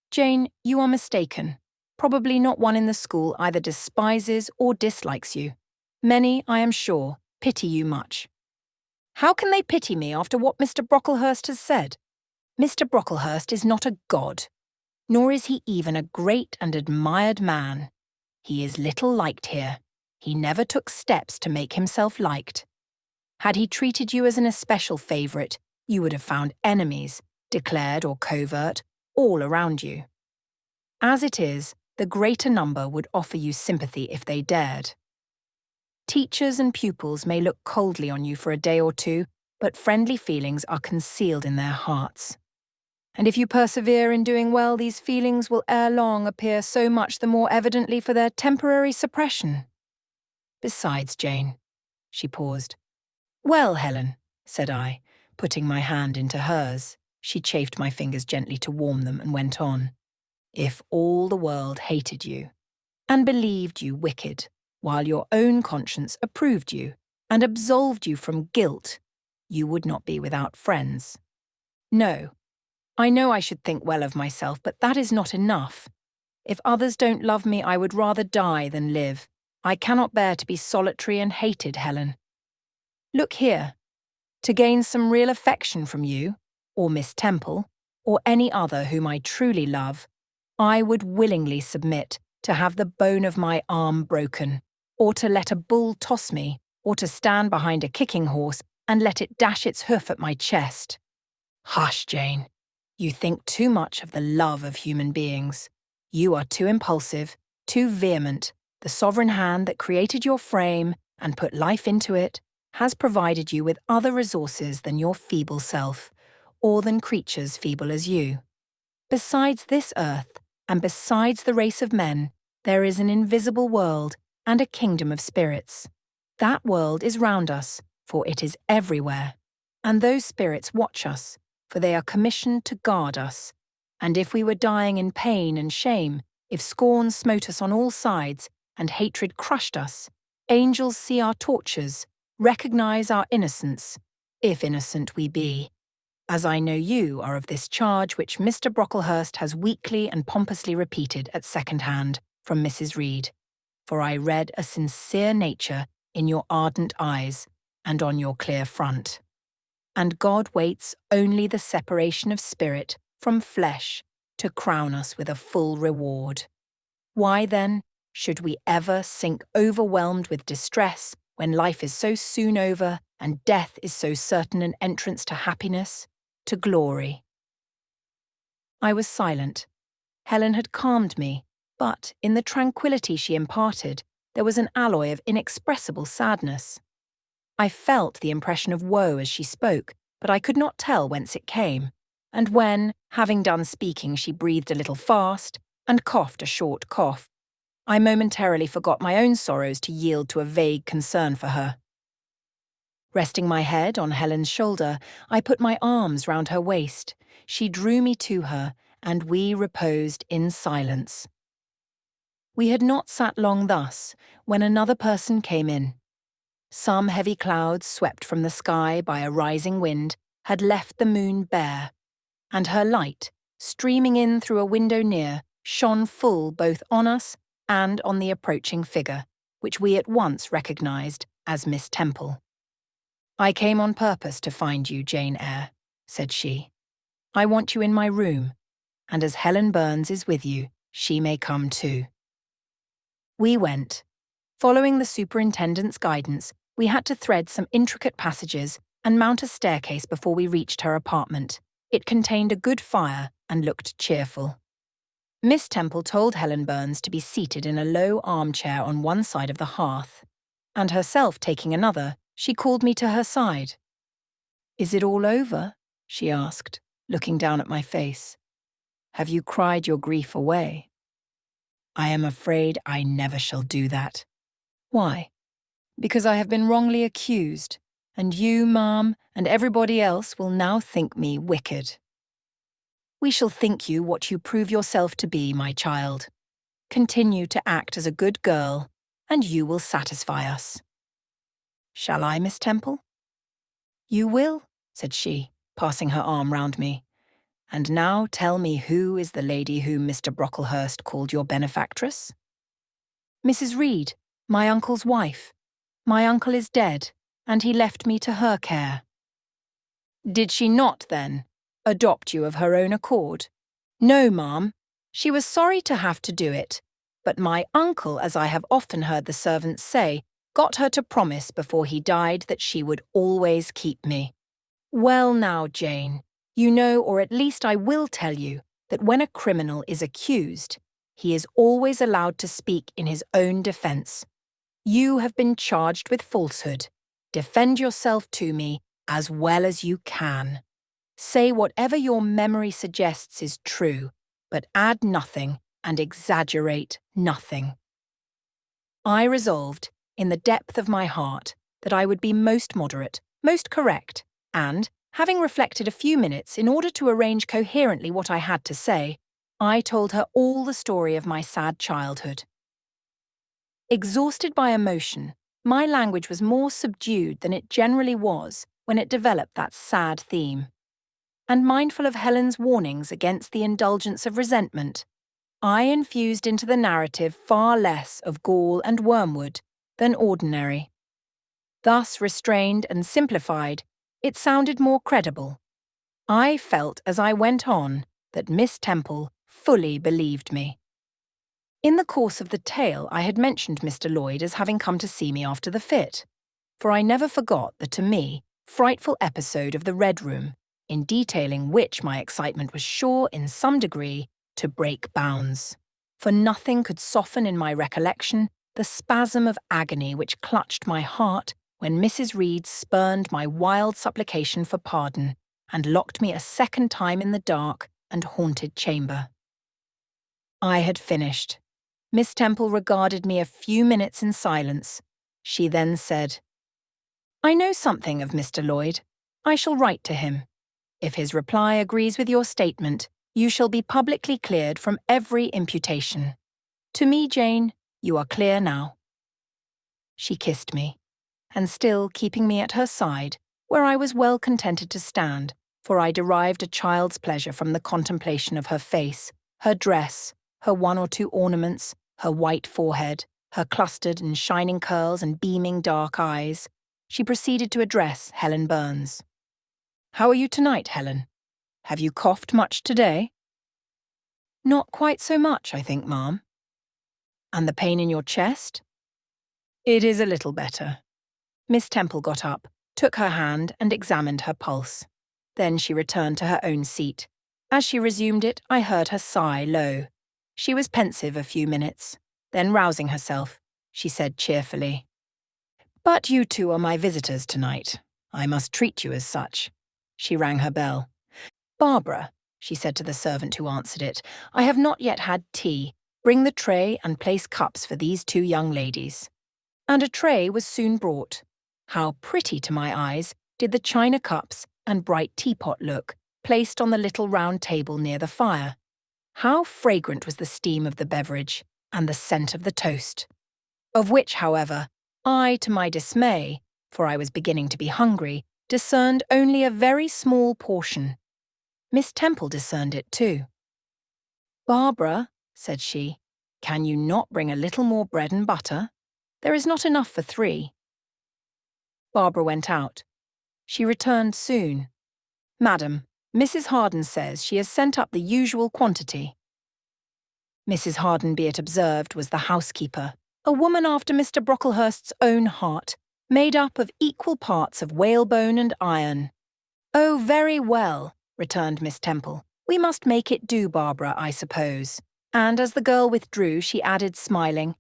[SPEAKER 1] "Jane, you are mistaken. Probably not one in the school either despises or dislikes you. Many, I am sure, pity you much." "How can they pity me after what Mr. Brocklehurst has said? Mr. Brocklehurst is not a god, nor is he even a great and admired man. He is little liked here. He never took steps to make himself liked. Had he treated you as an especial favourite, you would have found enemies, declared or covert, all around you. As it is, the greater number would offer you sympathy if they dared. Teachers and pupils may look coldly on you for a day or two, but friendly feelings are concealed in their hearts. And if you persevere in doing well, these feelings will ere long appear so much the more evidently for their temporary suppression. Besides, Jane," she paused. "Well, Helen," said I, putting my hand into hers. She chafed my fingers gently to warm them and went on. "If all the world hated you, and believed you wicked, while your own conscience approved you, and absolved you from guilt, you would not be without friends. No, I know I should think well of myself, but that is not enough. If others don't love me, I would rather die than live. I cannot bear to be solitary and hated, Helen. Look here. To gain some real affection from you, or Miss Temple, or any other whom I truly love, I would willingly submit to have the bone of my arm broken, or to let a bull toss me, or to stand behind a kicking horse and let it dash its hoof at my chest. Hush, Jane. You think too much of the love of human beings. You are too impulsive, too vehement. The sovereign hand that created your frame and put life into it has provided you with other resources than your feeble self, or than creatures feeble as you. Besides this earth, and besides the race of men, there is an invisible world and a kingdom of spirits. That world is round us, for it is everywhere. And those spirits watch us, for they are commissioned to guard us. And if we were dying in pain and shame, if scorn smote us on all sides, and hatred crushed us, angels see our tortures, recognize our innocence, if innocent we be. As I know you are of this charge which Mr. Brocklehurst has weakly and pompously repeated at second hand from Mrs. Reed, for I read a sincere nature in your ardent eyes and on your clear front. And God waits only the separation of spirit from flesh to crown us with a full reward. Why, then, should we ever sink overwhelmed with distress when life is so soon over and death is so certain an entrance to happiness, to glory? I was silent. Helen had calmed me, but in the tranquillity she imparted, there was an alloy of inexpressible sadness. I felt the impression of woe as she spoke, but I could not tell whence it came. And when, having done speaking, she breathed a little fast and coughed a short cough, I momentarily forgot my own sorrows to yield to a vague concern for her. Resting my head on Helen's shoulder, I put my arms round her waist. She drew me to her, and we reposed in silence. We had not sat long thus, when another person came in. Some heavy clouds swept from the sky by a rising wind had left the moon bare, and her light, streaming in through a window near, shone full both on us and on the approaching figure, which we at once recognized as Miss Temple. "I came on purpose to find you, Jane Eyre," said she. "I want you in my room, and as Helen Burns is with you, she may come too." We went. Following the superintendent's guidance, we had to thread some intricate passages and mount a staircase before we reached her apartment. It contained a good fire and looked cheerful. Miss Temple told Helen Burns to be seated in a low armchair on one side of the hearth, and herself taking another, she called me to her side. "Is it all over?" she asked, looking down at my face. "Have you cried your grief away?" "I am afraid I never shall do that." "Why?" "Because I have been wrongly accused, and you, ma'am, and everybody else will now think me wicked." "We shall think you what you prove yourself to be, my child. Continue to act as a good girl, and you will satisfy us." "Shall I, Miss Temple?" "You will," said she, passing her arm round me. "And now tell me who is the lady whom Mr. Brocklehurst called your benefactress?" "Mrs. Reed, my uncle's wife. My uncle is dead, and he left me to her care." "Did she not, then, adopt you of her own accord?" "No, ma'am. She was sorry to have to do it, but my uncle, as I have often heard the servants say, got her to promise before he died that she would always keep me." "Well now, Jane, you know, or at least I will tell you, that when a criminal is accused, he is always allowed to speak in his own defense. You have been charged with falsehood. Defend yourself to me as well as you can. Say whatever your memory suggests is true, but add nothing and exaggerate nothing." I resolved, in the depth of my heart, that I would be most moderate, most correct, and, having reflected a few minutes in order to arrange coherently what I had to say, I told her all the story of my sad childhood. Exhausted by emotion, my language was more subdued than it generally was when it developed that sad theme. And mindful of Helen's warnings against the indulgence of resentment, I infused into the narrative far less of gall and wormwood than ordinary. Thus restrained and simplified, it sounded more credible. I felt as I went on that Miss Temple fully believed me. In the course of the tale, I had mentioned Mr. Lloyd as having come to see me after the fit, for I never forgot the, to me, frightful episode of the Red Room, in detailing which my excitement was sure, in some degree, to break bounds. For nothing could soften in my recollection the spasm of agony which clutched my heart when Mrs. Reed spurned my wild supplication for pardon and locked me a second time in the dark and haunted chamber. I had finished. Miss Temple regarded me a few minutes in silence. She then said, "I know something of Mr. Lloyd. I shall write to him. If his reply agrees with your statement, you shall be publicly cleared from every imputation. To me, Jane, you are clear now." She kissed me, and still keeping me at her side, where I was well contented to stand, for I derived a child's pleasure from the contemplation of her face, her dress, her one or two ornaments, her white forehead, her clustered and shining curls and beaming dark eyes, she proceeded to address Helen Burns. "How are you tonight, Helen? Have you coughed much today?" "Not quite so much, I think, ma'am." "And the pain in your chest?" "It is a little better." Miss Temple got up, took her hand and examined her pulse. Then she returned to her own seat. As she resumed it, I heard her sigh low. She was pensive a few minutes. Then, rousing herself, she said cheerfully, "But you two are my visitors tonight. I must treat you as such." She rang her bell. "Barbara," she said to the servant who answered it, "I have not yet had tea. Bring the tray and place cups for these two young ladies." And a tray was soon brought. How pretty to my eyes did the china cups and bright teapot look, placed on the little round table near the fire. How fragrant was the steam of the beverage, and the scent of the toast. Of which, however, I, to my dismay, for I was beginning to be hungry, discerned only a very small portion. Miss Temple discerned it too. "Barbara," said she, "can you not bring a little more bread and butter? There is not enough for 3. Barbara went out. She returned soon. "Madam, Mrs. Harden says she has sent up the usual quantity." Mrs. Harden, be it observed, was the housekeeper, a woman after Mr. Brocklehurst's own heart, made up of equal parts of whalebone and iron. "Oh, very well," returned Miss Temple. "We must make it do, Barbara, I suppose." And as the girl withdrew, she added, smiling,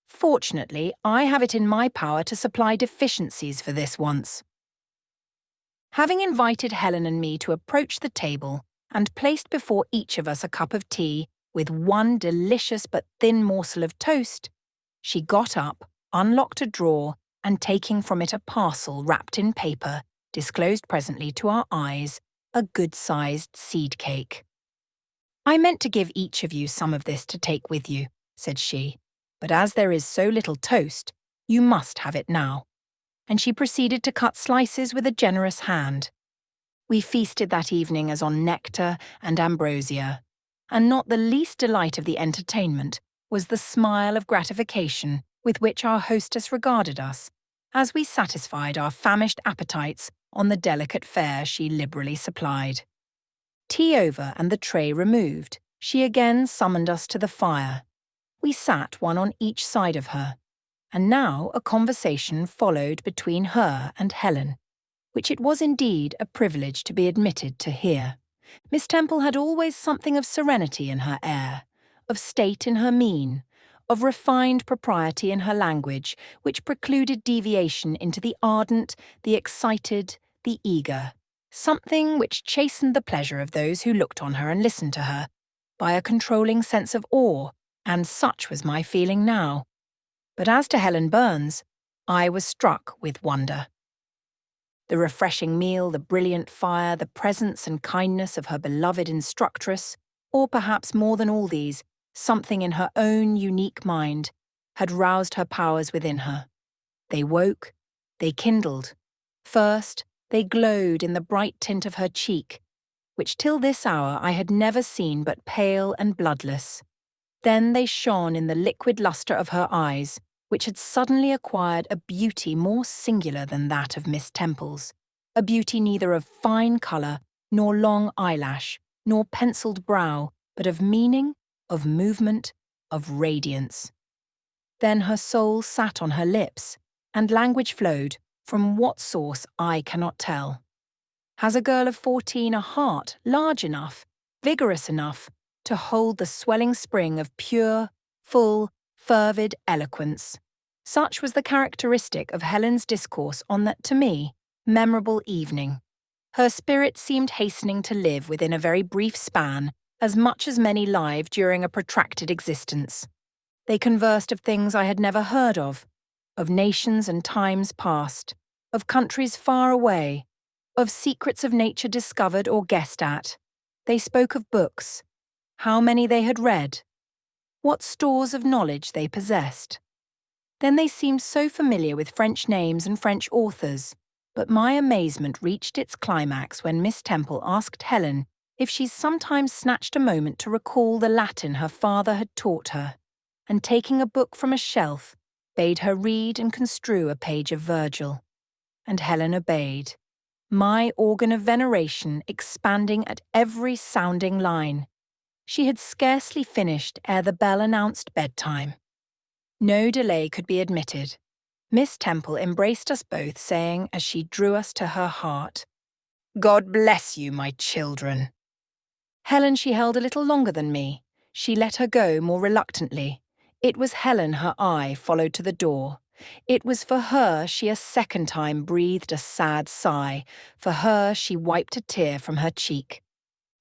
[SPEAKER 1] "Fortunately, I have it in my power to supply deficiencies for this once." Having invited Helen and me to approach the table and placed before each of us a cup of tea with one delicious but thin morsel of toast, she got up, unlocked a drawer, and taking from it a parcel wrapped in paper, disclosed presently to our eyes a good-sized seed cake. "I meant to give each of you some of this to take with you," said she, "but as there is so little toast, you must have it now." And she proceeded to cut slices with a generous hand. We feasted that evening as on nectar and ambrosia, and not the least delight of the entertainment was the smile of gratification with which our hostess regarded us, as we satisfied our famished appetites on the delicate fare she liberally supplied. Tea over and the tray removed, she again summoned us to the fire. We sat one on each side of her, and now a conversation followed between her and Helen, which it was indeed a privilege to be admitted to hear. Miss Temple had always something of serenity in her air, of state in her mien, of refined propriety in her language, which precluded deviation into the ardent, the excited, the eager, something which chastened the pleasure of those who looked on her and listened to her, by a controlling sense of awe, and such was my feeling now. But as to Helen Burns, I was struck with wonder. The refreshing meal, the brilliant fire, the presence and kindness of her beloved instructress, or perhaps more than all these, something in her own unique mind, had roused her powers within her. They woke, they kindled, first, They glowed in the bright tint of her cheek, which till this hour I had never seen but pale and bloodless. Then they shone in the liquid lustre of her eyes, which had suddenly acquired a beauty more singular than that of Miss Temple's, a beauty neither of fine colour, nor long eyelash, nor pencilled brow, but of meaning, of movement, of radiance. Then her soul sat on her lips, and language flowed, from what source I cannot tell. Has a girl of 14 a heart large enough, vigorous enough, to hold the swelling spring of pure, full, fervid eloquence? Such was the characteristic of Helen's discourse on that, to me, memorable evening. Her spirit seemed hastening to live within a very brief span, as much as many live during a protracted existence. They conversed of things I had never heard of nations and times past, of countries far away, of secrets of nature discovered or guessed at. They spoke of books, how many they had read, what stores of knowledge they possessed. Then they seemed so familiar with French names and French authors, but my amazement reached its climax when Miss Temple asked Helen if she sometimes snatched a moment to recall the Latin her father had taught her, and taking a book from a shelf, bade her read and construe a page of Virgil. And Helen obeyed, my organ of veneration expanding at every sounding line. She had scarcely finished ere the bell announced bedtime. No delay could be admitted. Miss Temple embraced us both, saying, as she drew us to her heart, "God bless you, my children." Helen she held a little longer than me. She let her go more reluctantly. It was Helen her eye followed to the door. It was for her she a second time breathed a sad sigh. For her she wiped a tear from her cheek.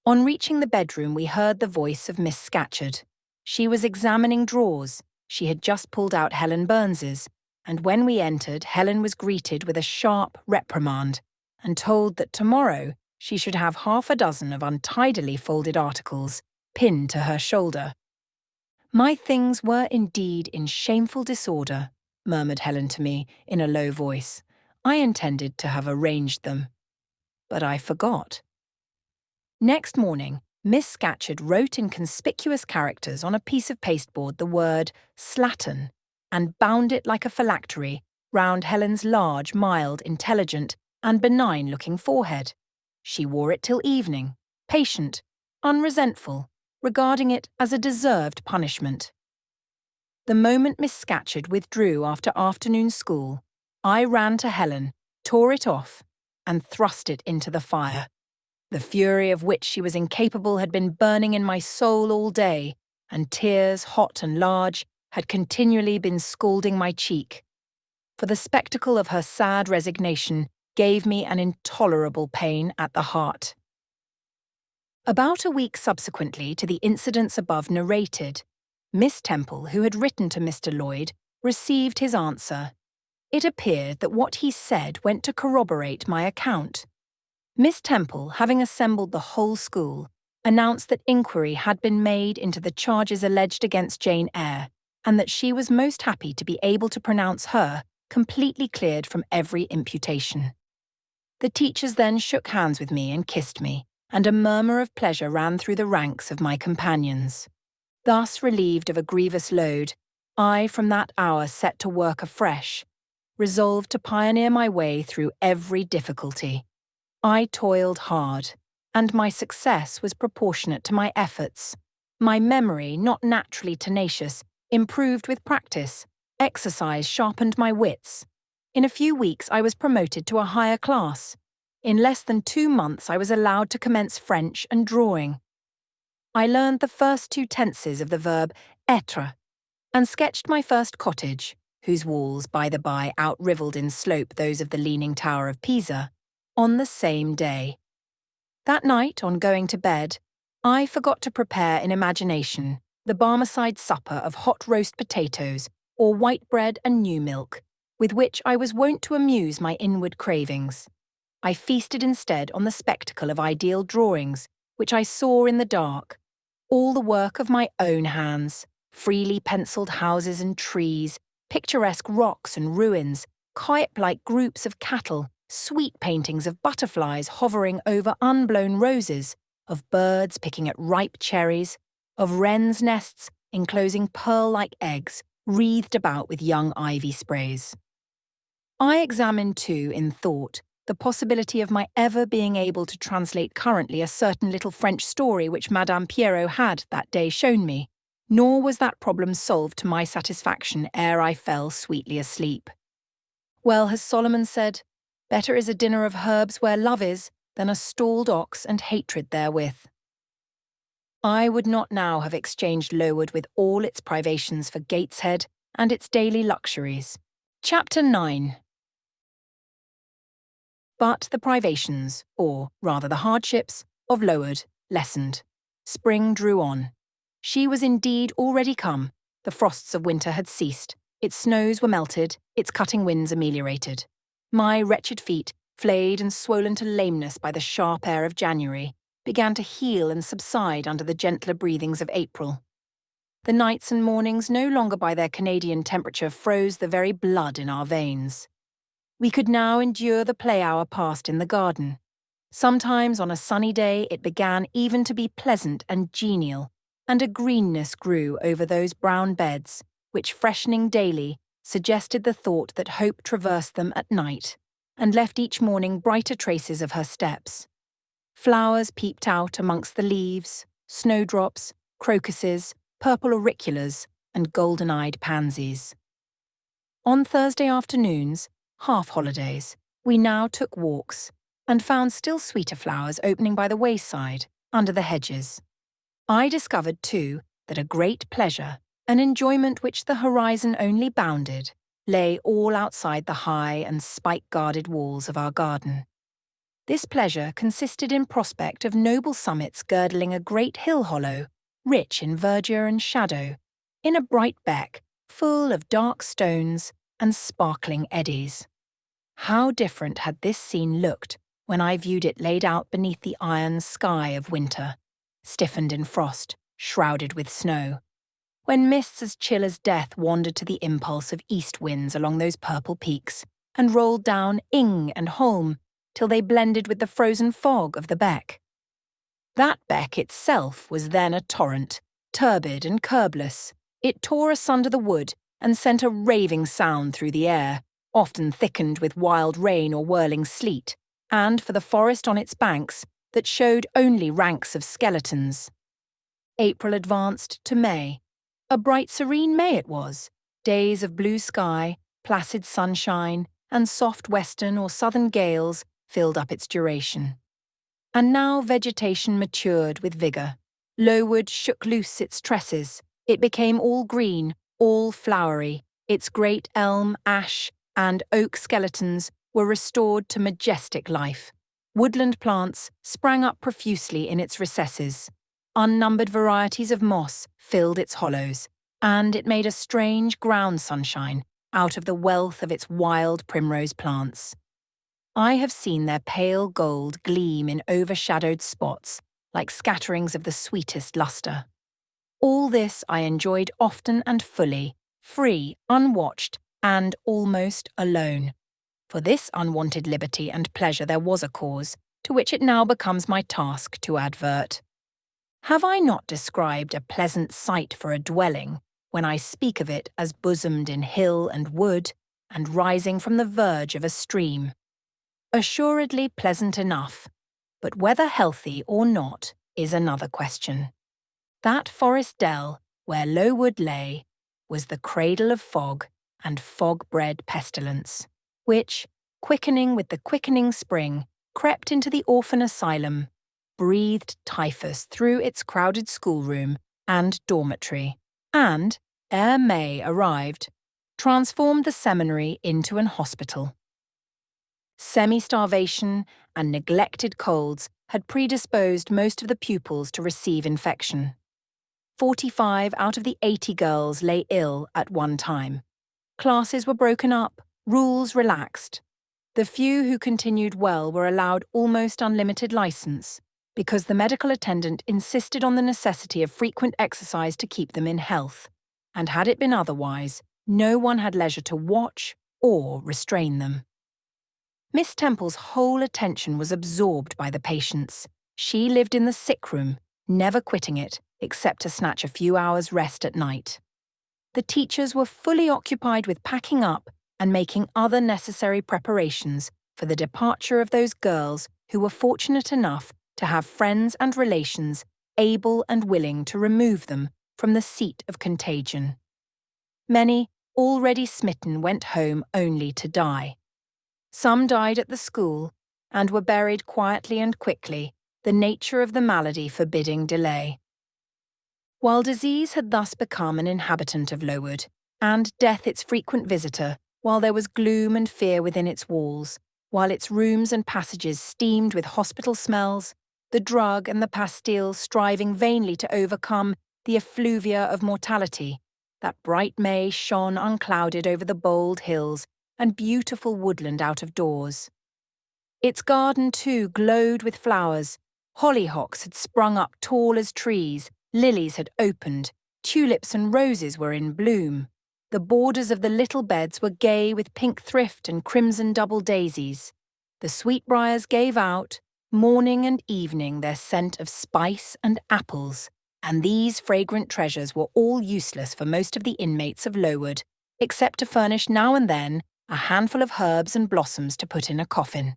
[SPEAKER 1] On reaching the bedroom we heard the voice of Miss Scatcherd. She was examining drawers. She had just pulled out Helen Burns's, and when we entered Helen was greeted with a sharp reprimand, and told that tomorrow she should have half a dozen of untidily folded articles pinned to her shoulder. "My things were indeed in shameful disorder," murmured Helen to me in a low voice. "I intended to have arranged them, but I forgot." Next morning, Miss Scatcherd wrote in conspicuous characters on a piece of pasteboard the word slattern, and bound it like a phylactery round Helen's large, mild, intelligent, and benign-looking forehead. She wore it till evening, patient, unresentful, regarding it as a deserved punishment. The moment Miss Scatcherd withdrew after afternoon school, I ran to Helen, tore it off, and thrust it into the fire. The fury of which she was incapable had been burning in my soul all day, and tears, hot and large, had continually been scalding my cheek. For the spectacle of her sad resignation gave me an intolerable pain at the heart. About a week subsequently to the incidents above narrated, Miss Temple, who had written to Mr. Lloyd, received his answer. It appeared that what he said went to corroborate my account. Miss Temple, having assembled the whole school, announced that inquiry had been made into the charges alleged against Jane Eyre, and that she was most happy to be able to pronounce her completely cleared from every imputation. The teachers then shook hands with me and kissed me, and a murmur of pleasure ran through the ranks of my companions. Thus relieved of a grievous load, I from that hour set to work afresh, resolved to pioneer my way through every difficulty. I toiled hard, and my success was proportionate to my efforts. My memory, not naturally tenacious, improved with practice. Exercise sharpened my wits. In a few weeks I was promoted to a higher class. In less than 2 months I was allowed to commence French and drawing. I learned the first 2 tenses of the verb être, and sketched my first cottage, whose walls, by the by, outrivalled in slope those of the Leaning Tower of Pisa, on the same day. That night, on going to bed, I forgot to prepare in imagination the Barmecide supper of hot roast potatoes or white bread and new milk, with which I was wont to amuse my inward cravings. I feasted instead on the spectacle of ideal drawings, which I saw in the dark, all the work of my own hands, freely pencilled houses and trees, picturesque rocks and ruins, kite-like groups of cattle, Sweet paintings of butterflies hovering over unblown roses, of birds picking at ripe cherries, of wrens' nests enclosing pearl-like eggs wreathed about with young ivy sprays. I examined too, in thought, the possibility of my ever being able to translate currently a certain little French story which Madame Pierrot had that day shown me, nor was that problem solved to my satisfaction ere I fell sweetly asleep. Well has Solomon said, "Better is a dinner of herbs where love is, than a stalled ox and hatred therewith." I would not now have exchanged Lowood with all its privations for Gateshead and its daily luxuries. Chapter 9. But the privations, or rather the hardships, of Lowood lessened. Spring drew on. She was indeed already come. The frosts of winter had ceased. Its snows were melted, its cutting winds ameliorated. My wretched feet, flayed and swollen to lameness by the sharp air of January, began to heal and subside under the gentler breathings of April. The nights and mornings, no longer by their Canadian temperature, froze the very blood in our veins. We could now endure the play hour passed in the garden. Sometimes on a sunny day it began even to be pleasant and genial, and a greenness grew over those brown beds, which, freshening daily, suggested the thought that hope traversed them at night, and left each morning brighter traces of her steps. Flowers peeped out amongst the leaves, snowdrops, crocuses, purple auriculas, and golden-eyed pansies. On Thursday afternoons, half-holidays, we now took walks, and found still sweeter flowers opening by the wayside, under the hedges. I discovered, too, that a great pleasure, an enjoyment which the horizon only bounded, lay all outside the high and spike-guarded walls of our garden. This pleasure consisted in prospect of noble summits girdling a great hill-hollow, rich in verdure and shadow, in a bright beck, full of dark stones and sparkling eddies. How different had this scene looked when I viewed it laid out beneath the iron sky of winter, stiffened in frost, shrouded with snow, when mists as chill as death wandered to the impulse of east winds along those purple peaks, and rolled down Ing and Holm, till they blended with the frozen fog of the beck. That beck itself was then a torrent, turbid and curbless. It tore asunder the wood and sent a raving sound through the air, often thickened with wild rain or whirling sleet, and for the forest on its banks, that showed only ranks of skeletons. April advanced to May. A bright serene May it was, days of blue sky, placid sunshine, and soft western or southern gales filled up its duration. And now vegetation matured with vigour. Lowood shook loose its tresses. It became all green, all flowery. Its great elm, ash, and oak skeletons were restored to majestic life. Woodland plants sprang up profusely in its recesses. Unnumbered varieties of moss filled its hollows, and it made a strange ground sunshine out of the wealth of its wild primrose plants. I have seen their pale gold gleam in overshadowed spots, like scatterings of the sweetest lustre. All this I enjoyed often and fully, free, unwatched, and almost alone. For this unwanted liberty and pleasure there was a cause, to which it now becomes my task to advert. Have I not described a pleasant site for a dwelling, when I speak of it as bosomed in hill and wood, and rising from the verge of a stream? Assuredly pleasant enough, but whether healthy or not is another question. That forest dell, where Lowood lay, was the cradle of fog and fog-bred pestilence, which, quickening with the quickening spring, crept into the orphan asylum, breathed typhus through its crowded schoolroom and dormitory, and, ere May arrived, transformed the seminary into an hospital. Semi-starvation and neglected colds had predisposed most of the pupils to receive infection. 45 out of the 80 girls lay ill at one time. Classes were broken up, rules relaxed. The few who continued well were allowed almost unlimited license, because the medical attendant insisted on the necessity of frequent exercise to keep them in health, and had it been otherwise, no one had leisure to watch or restrain them. Miss Temple's whole attention was absorbed by the patients. She lived in the sick room, never quitting it, except to snatch a few hours' rest at night. The teachers were fully occupied with packing up and making other necessary preparations for the departure of those girls who were fortunate enough to have friends and relations able and willing to remove them from the seat of contagion. Many, already smitten, went home only to die. Some died at the school and were buried quietly and quickly, the nature of the malady forbidding delay. While disease had thus become an inhabitant of Lowood, and death its frequent visitor, while there was gloom and fear within its walls, while its rooms and passages steamed with hospital smells, the drug and the pastille striving vainly to overcome the effluvia of mortality, that bright May shone unclouded over the bold hills and beautiful woodland out of doors. Its garden, too, glowed with flowers. Hollyhocks had sprung up tall as trees, lilies had opened, tulips and roses were in bloom. The borders of the little beds were gay with pink thrift and crimson double daisies. The sweetbriars gave out, morning and evening, their scent of spice and apples, and these fragrant treasures were all useless for most of the inmates of Lowood, except to furnish now and then a handful of herbs and blossoms to put in a coffin.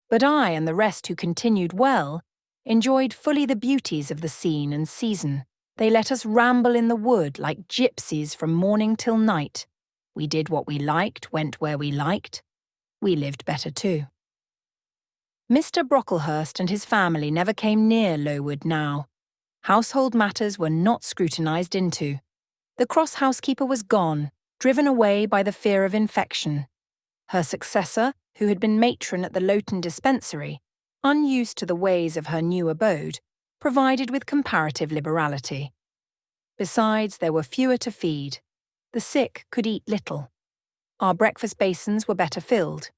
[SPEAKER 1] But I and the rest who continued well enjoyed fully the beauties of the scene and season. They let us ramble in the wood like gypsies from morning till night. We did what we liked, went where we liked. We lived better too. Mr. Brocklehurst and his family never came near Lowood now. Household matters were not scrutinised into. The cross housekeeper was gone, driven away by the fear of infection. Her successor, who had been matron at the Loughton dispensary, unused to the ways of her new abode, provided with comparative liberality. Besides, there were fewer to feed. The sick could eat little. Our breakfast basins were better filled.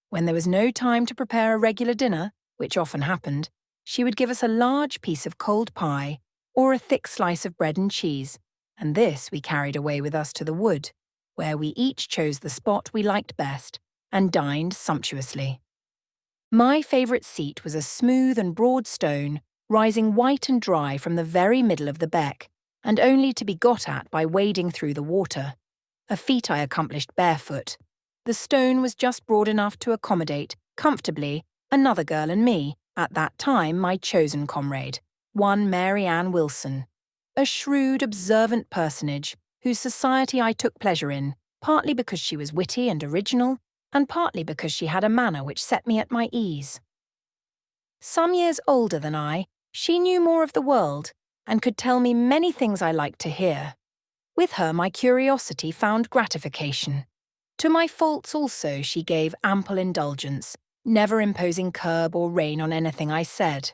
[SPEAKER 1] When there was no time to prepare a regular dinner, which often happened, she would give us a large piece of cold pie or a thick slice of bread and cheese, and this we carried away with us to the wood, where we each chose the spot we liked best and dined sumptuously. My favourite seat was a smooth and broad stone, rising white and dry from the very middle of the beck, and only to be got at by wading through the water, a feat I accomplished barefoot. The stone was just broad enough to accommodate, comfortably, another girl and me, at that time my chosen comrade, one Mary Ann Wilson, a shrewd, observant personage whose society I took pleasure in, partly because she was witty and original, and partly because she had a manner which set me at my ease. Some years older than I, she knew more of the world, and could tell me many things I liked to hear. With her my curiosity found gratification. To my faults also she gave ample indulgence, never imposing curb or rein on anything I said.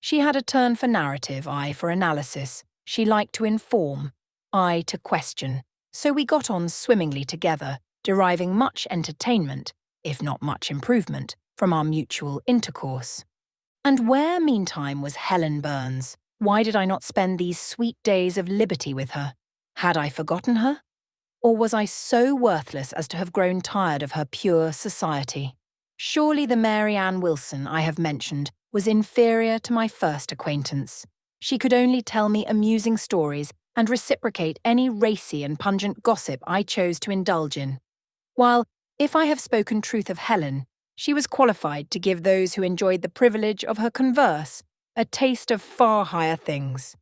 [SPEAKER 1] She had a turn for narrative, I for analysis. She liked to inform, I to question, so we got on swimmingly together, deriving much entertainment, if not much improvement, from our mutual intercourse. And where, meantime, was Helen Burns? Why did I not spend these sweet days of liberty with her? Had I forgotten her? Or was I so worthless as to have grown tired of her pure society? Surely the Mary Ann Wilson I have mentioned was inferior to my first acquaintance. She could only tell me amusing stories and reciprocate any racy and pungent gossip I chose to indulge in. While, if I have spoken truth of Helen, she was qualified to give those who enjoyed the privilege of her converse a taste of far higher things.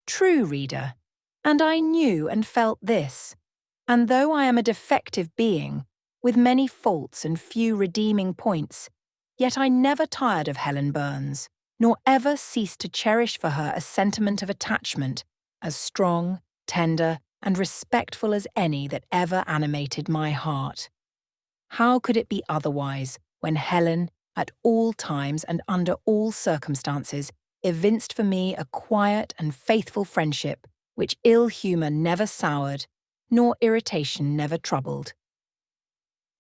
[SPEAKER 1] True, reader, and I knew and felt this, and though I am a defective being, with many faults and few redeeming points, yet I never tired of Helen Burns, nor ever ceased to cherish for her a sentiment of attachment as strong, tender, and respectful as any that ever animated my heart. How could it be otherwise when Helen, at all times and under all circumstances, evinced for me a quiet and faithful friendship which ill humour never soured, nor irritation never troubled?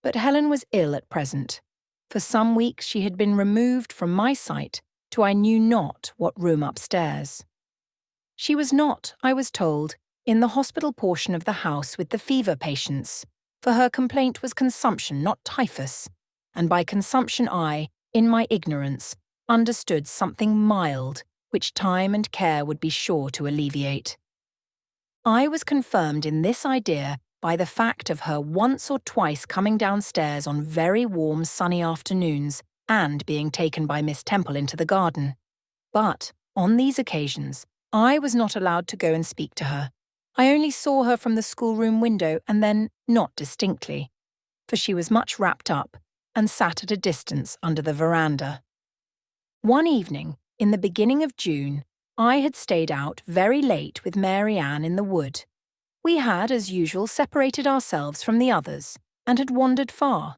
[SPEAKER 1] But Helen was ill at present. For some weeks she had been removed from my sight to I knew not what room upstairs. She was not, I was told, in the hospital portion of the house with the fever patients, for her complaint was consumption, not typhus, and by consumption I, in my ignorance, understood something mild, which time and care would be sure to alleviate. I was confirmed in this idea by the fact of her once or twice coming downstairs on very warm sunny afternoons and being taken by Miss Temple into the garden. But, on these occasions, I was not allowed to go and speak to her. I only saw her from the schoolroom window and then not distinctly, for she was much wrapped up and sat at a distance under the veranda. One evening, in the beginning of June, I had stayed out very late with Mary Ann in the wood. We had, as usual, separated ourselves from the others and had wandered far,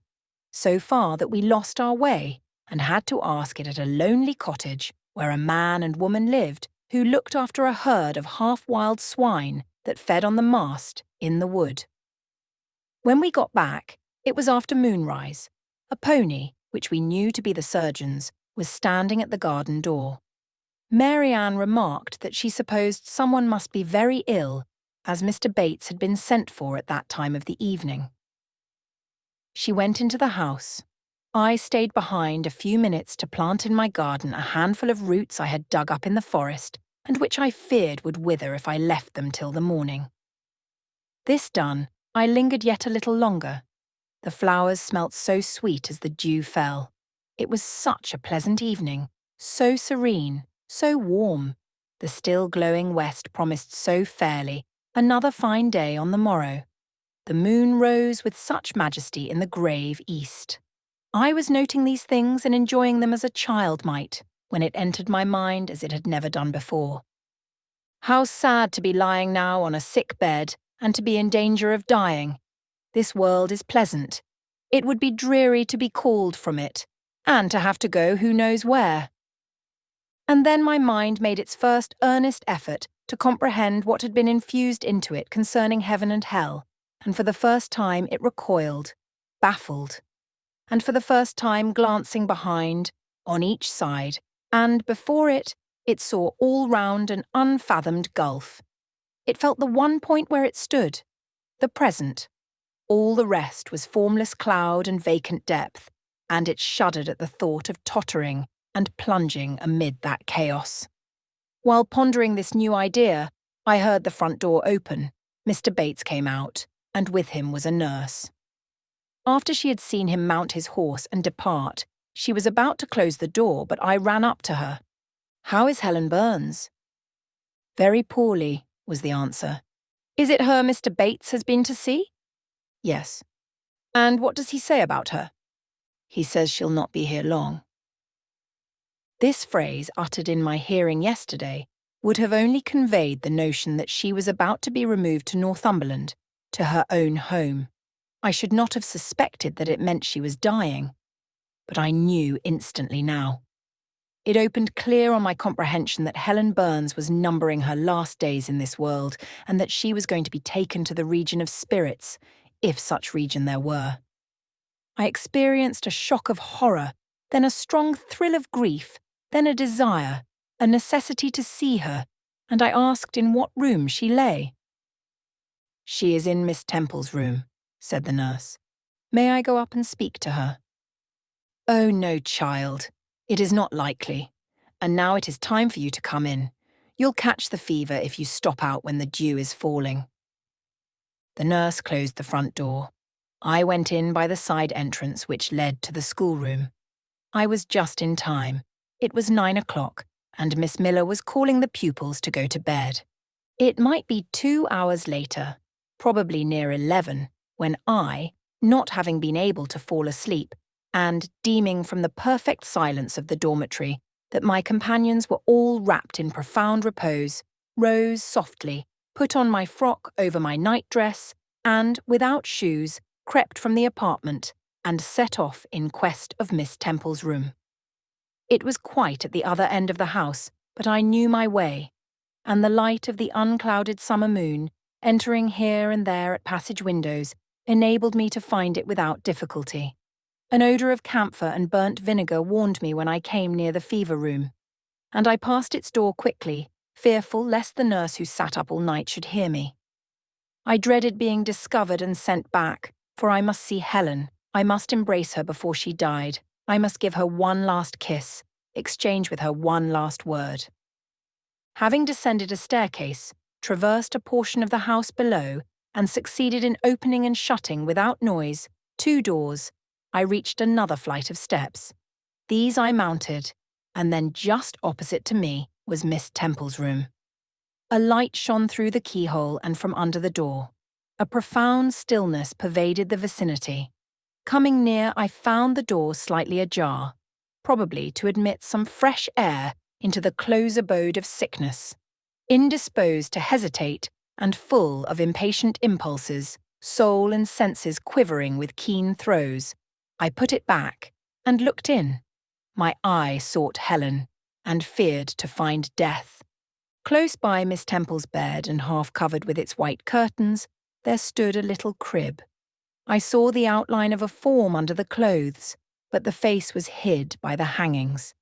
[SPEAKER 1] so far that we lost our way and had to ask it at a lonely cottage where a man and woman lived who looked after a herd of half-wild swine that fed on the mast in the wood. When we got back, it was after moonrise. A pony, which we knew to be the surgeon's, was standing at the garden door. Mary Ann remarked that she supposed someone must be very ill, as Mr. Bates had been sent for at that time of the evening. She went into the house. I stayed behind a few minutes to plant in my garden a handful of roots I had dug up in the forest and which I feared would wither if I left them till the morning. This done, I lingered yet a little longer. The flowers smelt so sweet as the dew fell. It was such a pleasant evening, so serene, so warm. The still glowing west promised so fairly another fine day on the morrow. The moon rose with such majesty in the grave east. I was noting these things and enjoying them as a child might, when it entered my mind as it had never done before. How sad to be lying now on a sick bed and to be in danger of dying. This world is pleasant. It would be dreary to be called from it, and to have to go who knows where. And then my mind made its first earnest effort to comprehend what had been infused into it concerning heaven and hell, and for the first time it recoiled, baffled. And for the first time glancing behind, on each side, and before it, it saw all round an unfathomed gulf. It felt the one point where it stood, the present. All the rest was formless cloud and vacant depth, and it shuddered at the thought of tottering and plunging amid that chaos. While pondering this new idea, I heard the front door open. Mr. Bates came out, and with him was a nurse. After she had seen him mount his horse and depart, she was about to close the door, but I ran up to her. "How is Helen Burns?" "Very poorly," was the answer. "Is it her Mr. Bates has been to see?" "Yes." "And what does he say about her?" "He says she'll not be here long." This phrase, uttered in my hearing yesterday, would have only conveyed the notion that she was about to be removed to Northumberland, to her own home. I should not have suspected that it meant she was dying, but I knew instantly now. It opened clear on my comprehension that Helen Burns was numbering her last days in this world, and that she was going to be taken to the region of spirits, if such region there were. I experienced a shock of horror, then a strong thrill of grief, then a desire, a necessity to see her, and I asked in what room she lay. "She is in Miss Temple's room," said the nurse. "May I go up and speak to her?" "Oh, no, child. It is not likely. And now it is time for you to come in. You'll catch the fever if you stop out when the dew is falling." The nurse closed the front door. I went in by the side entrance which led to the schoolroom. I was just in time. It was 9 o'clock, and Miss Miller was calling the pupils to go to bed. It might be 2 hours later, probably near 11, when I, not having been able to fall asleep, and deeming from the perfect silence of the dormitory that my companions were all wrapped in profound repose, rose softly, put on my frock over my nightdress, and, without shoes, crept from the apartment and set off in quest of Miss Temple's room. It was quite at the other end of the house, but I knew my way, and the light of the unclouded summer moon, entering here and there at passage windows, enabled me to find it without difficulty. An odour of camphor and burnt vinegar warned me when I came near the fever room, and I passed its door quickly, fearful lest the nurse who sat up all night should hear me. I dreaded being discovered and sent back, For I must see Helen. I must embrace her before she died. I must give her one last kiss, exchange with her one last word. Having descended a staircase, traversed a portion of the house below, and succeeded in opening and shutting without noise 2 doors, I reached another flight of steps. These I mounted, and then just opposite to me was Miss Temple's room. A light shone through the keyhole and from under the door. A profound stillness pervaded the vicinity. Coming near, I found the door slightly ajar, probably to admit some fresh air into the close abode of sickness. Indisposed to hesitate and full of impatient impulses, soul and senses quivering with keen throes, I put it back and looked in. My eye sought Helen and feared to find death. Close by Miss Temple's bed and half covered with its white curtains, there stood a little crib. I saw the outline of a form under the clothes, but the face was hid by the hangings.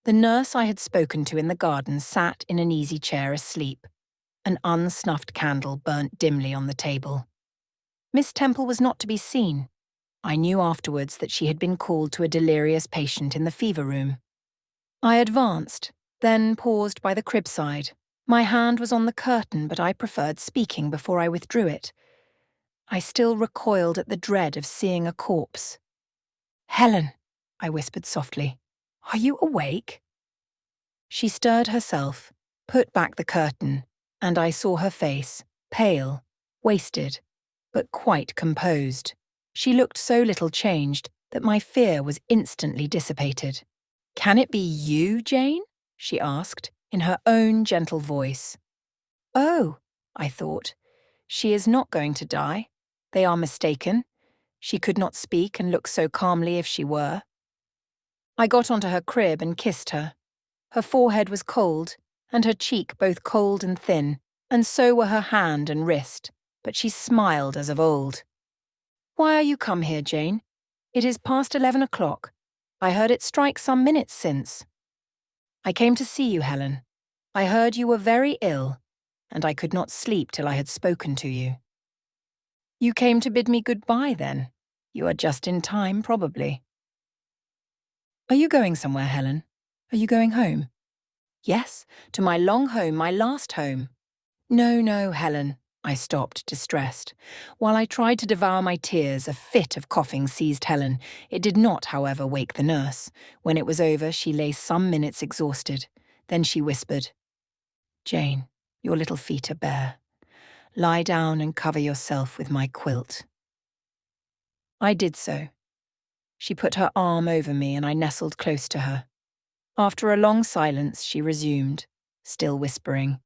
[SPEAKER 1] The nurse I had spoken to in the garden sat in an easy chair asleep. An unsnuffed candle burnt dimly on the table. Miss Temple was not to be seen. I knew afterwards that she had been called to a delirious patient in the fever room. I advanced, then paused by the crib-side. My hand was on the curtain, but I preferred speaking before I withdrew it. I still recoiled at the dread of seeing a corpse. "Helen," I whispered softly, "are you awake?" She stirred herself, put back the curtain, and I saw her face, pale, wasted, but quite composed. She looked so little changed that my fear was instantly dissipated. "Can it be you, Jane?" she asked, in her own gentle voice. "Oh," I thought, "she is not going to die. They are mistaken. She could not speak and look so calmly if she were." I got onto her crib and kissed her. Her forehead was cold, and her cheek both cold and thin, and so were her hand and wrist, but she smiled as of old. "Why are you come here, Jane? It is past 11 o'clock. I heard it strike some minutes since." "I came to see you, Helen. I heard you were very ill, and I could not sleep till I had spoken to you." "You came to bid me goodbye, then? You are just in time, probably." "Are you going somewhere, Helen? Are you going home?" "Yes, to my long home, my last home." "No, no, Helen." I stopped, distressed. While I tried to devour my tears, a fit of coughing seized Helen. It did not, however, wake the nurse. When it was over, she lay some minutes exhausted. Then she whispered, "Jane, your little feet are bare. Lie down and cover yourself with my quilt." I did so. She put her arm over me and I nestled close to her. After a long silence, she resumed, still whispering,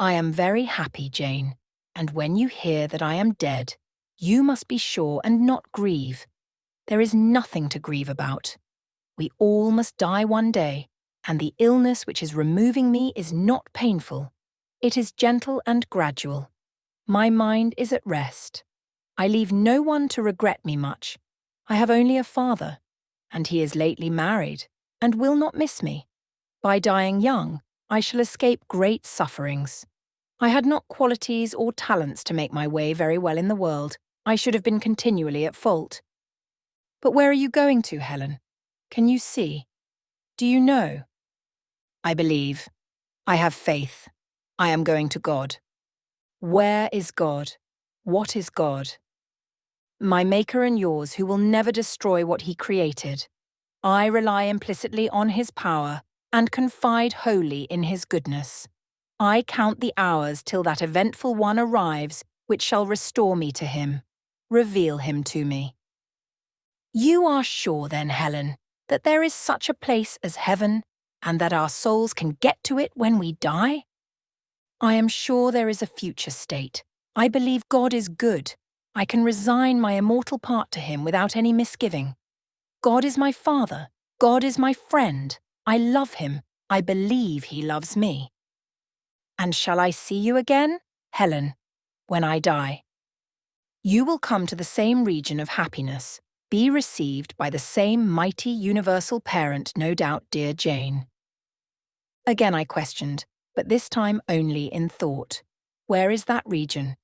[SPEAKER 1] "I am very happy, Jane, and when you hear that I am dead, you must be sure and not grieve. There is nothing to grieve about. We all must die one day, and the illness which is removing me is not painful. It is gentle and gradual. My mind is at rest. I leave no one to regret me much. I have only a father, and he is lately married, and will not miss me. By dying young, I shall escape great sufferings. I had not qualities or talents to make my way very well in the world. I should have been continually at fault. But where are you going to, Helen? Can you see? Do you know?" "I believe. I have faith. I am going to God." "Where is God? What is God?" "My Maker and yours, who will never destroy what he created. I rely implicitly on his power and confide wholly in his goodness. I count the hours till that eventful one arrives which shall restore me to him, reveal him to me." "You are sure then, Helen, that there is such a place as heaven, and that our souls can get to it when we die?" "I am sure there is a future state. I believe God is good. I can resign my immortal part to him without any misgiving. God is my Father. God is my friend. I love him. I believe he loves me." "And shall I see you again, Helen, when I die?" "You will come to the same region of happiness, be received by the same mighty universal parent, no doubt, dear Jane." Again I questioned, but this time only in thought. Where is that region?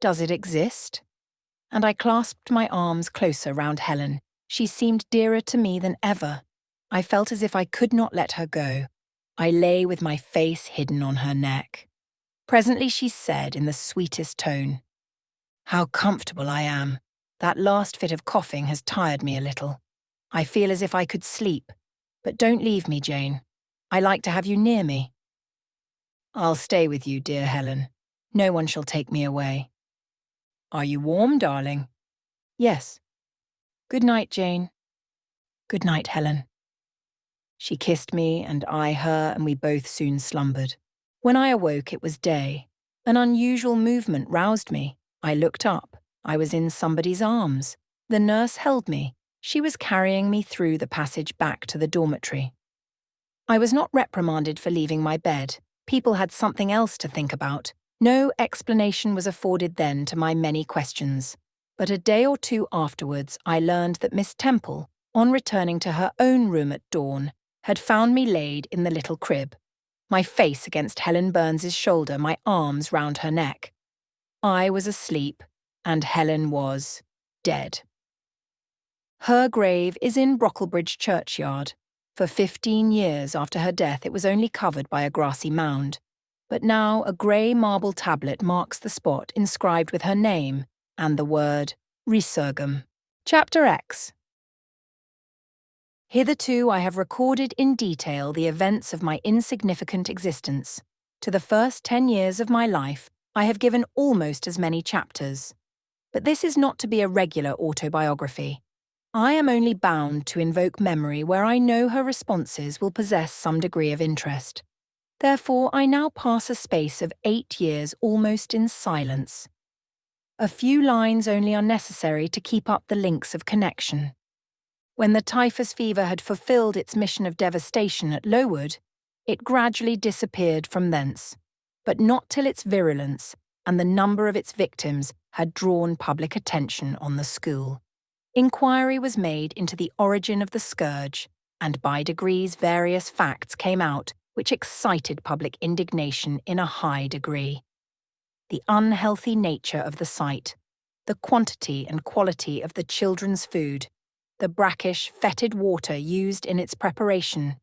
[SPEAKER 1] Does it exist? and I clasped my arms closer round Helen. She seemed dearer to me than ever. I felt as if I could not let her go. I lay with my face hidden on her neck. Presently she said in the sweetest tone, "How comfortable I am. That last fit of coughing has tired me a little. I feel as if I could sleep. But don't leave me, Jane. I like to have you near me." "I'll stay with you, dear Helen. No one shall take me away." "Are you warm, darling?" "Yes." "Good night, Jane." "Good night, Helen." She kissed me and I her, and we both soon slumbered. When I awoke, it was day. An unusual movement roused me. I looked up. I was in somebody's arms. The nurse held me. She was carrying me through the passage back to the dormitory. I was not reprimanded for leaving my bed. People had something else to think about. No explanation was afforded then to my many questions. But a day or two afterwards, I learned that Miss Temple, on returning to her own room at dawn, had found me laid in the little crib, my face against Helen Burns's shoulder, my arms round her neck. I was asleep, and Helen was dead. Her grave is in Brocklebridge churchyard. For 15 years after her death, it was only covered by a grassy mound. But now a grey marble tablet marks the spot inscribed with her name and the word Resurgam. Chapter X. Hitherto I have recorded in detail the events of my insignificant existence. To the first 10 years of my life, I have given almost as many chapters. But this is not to be a regular autobiography. I am only bound to invoke memory where I know her responses will possess some degree of interest. Therefore, I now pass a space of 8 years almost in silence. A few lines only are necessary to keep up the links of connection. When the typhus fever had fulfilled its mission of devastation at Lowood, it gradually disappeared from thence, but not till its virulence and the number of its victims had drawn public attention on the school. Inquiry was made into the origin of the scourge, and by degrees various facts came out which excited public indignation in a high degree. The unhealthy nature of the site, the quantity and quality of the children's food, the brackish, fetid water used in its preparation,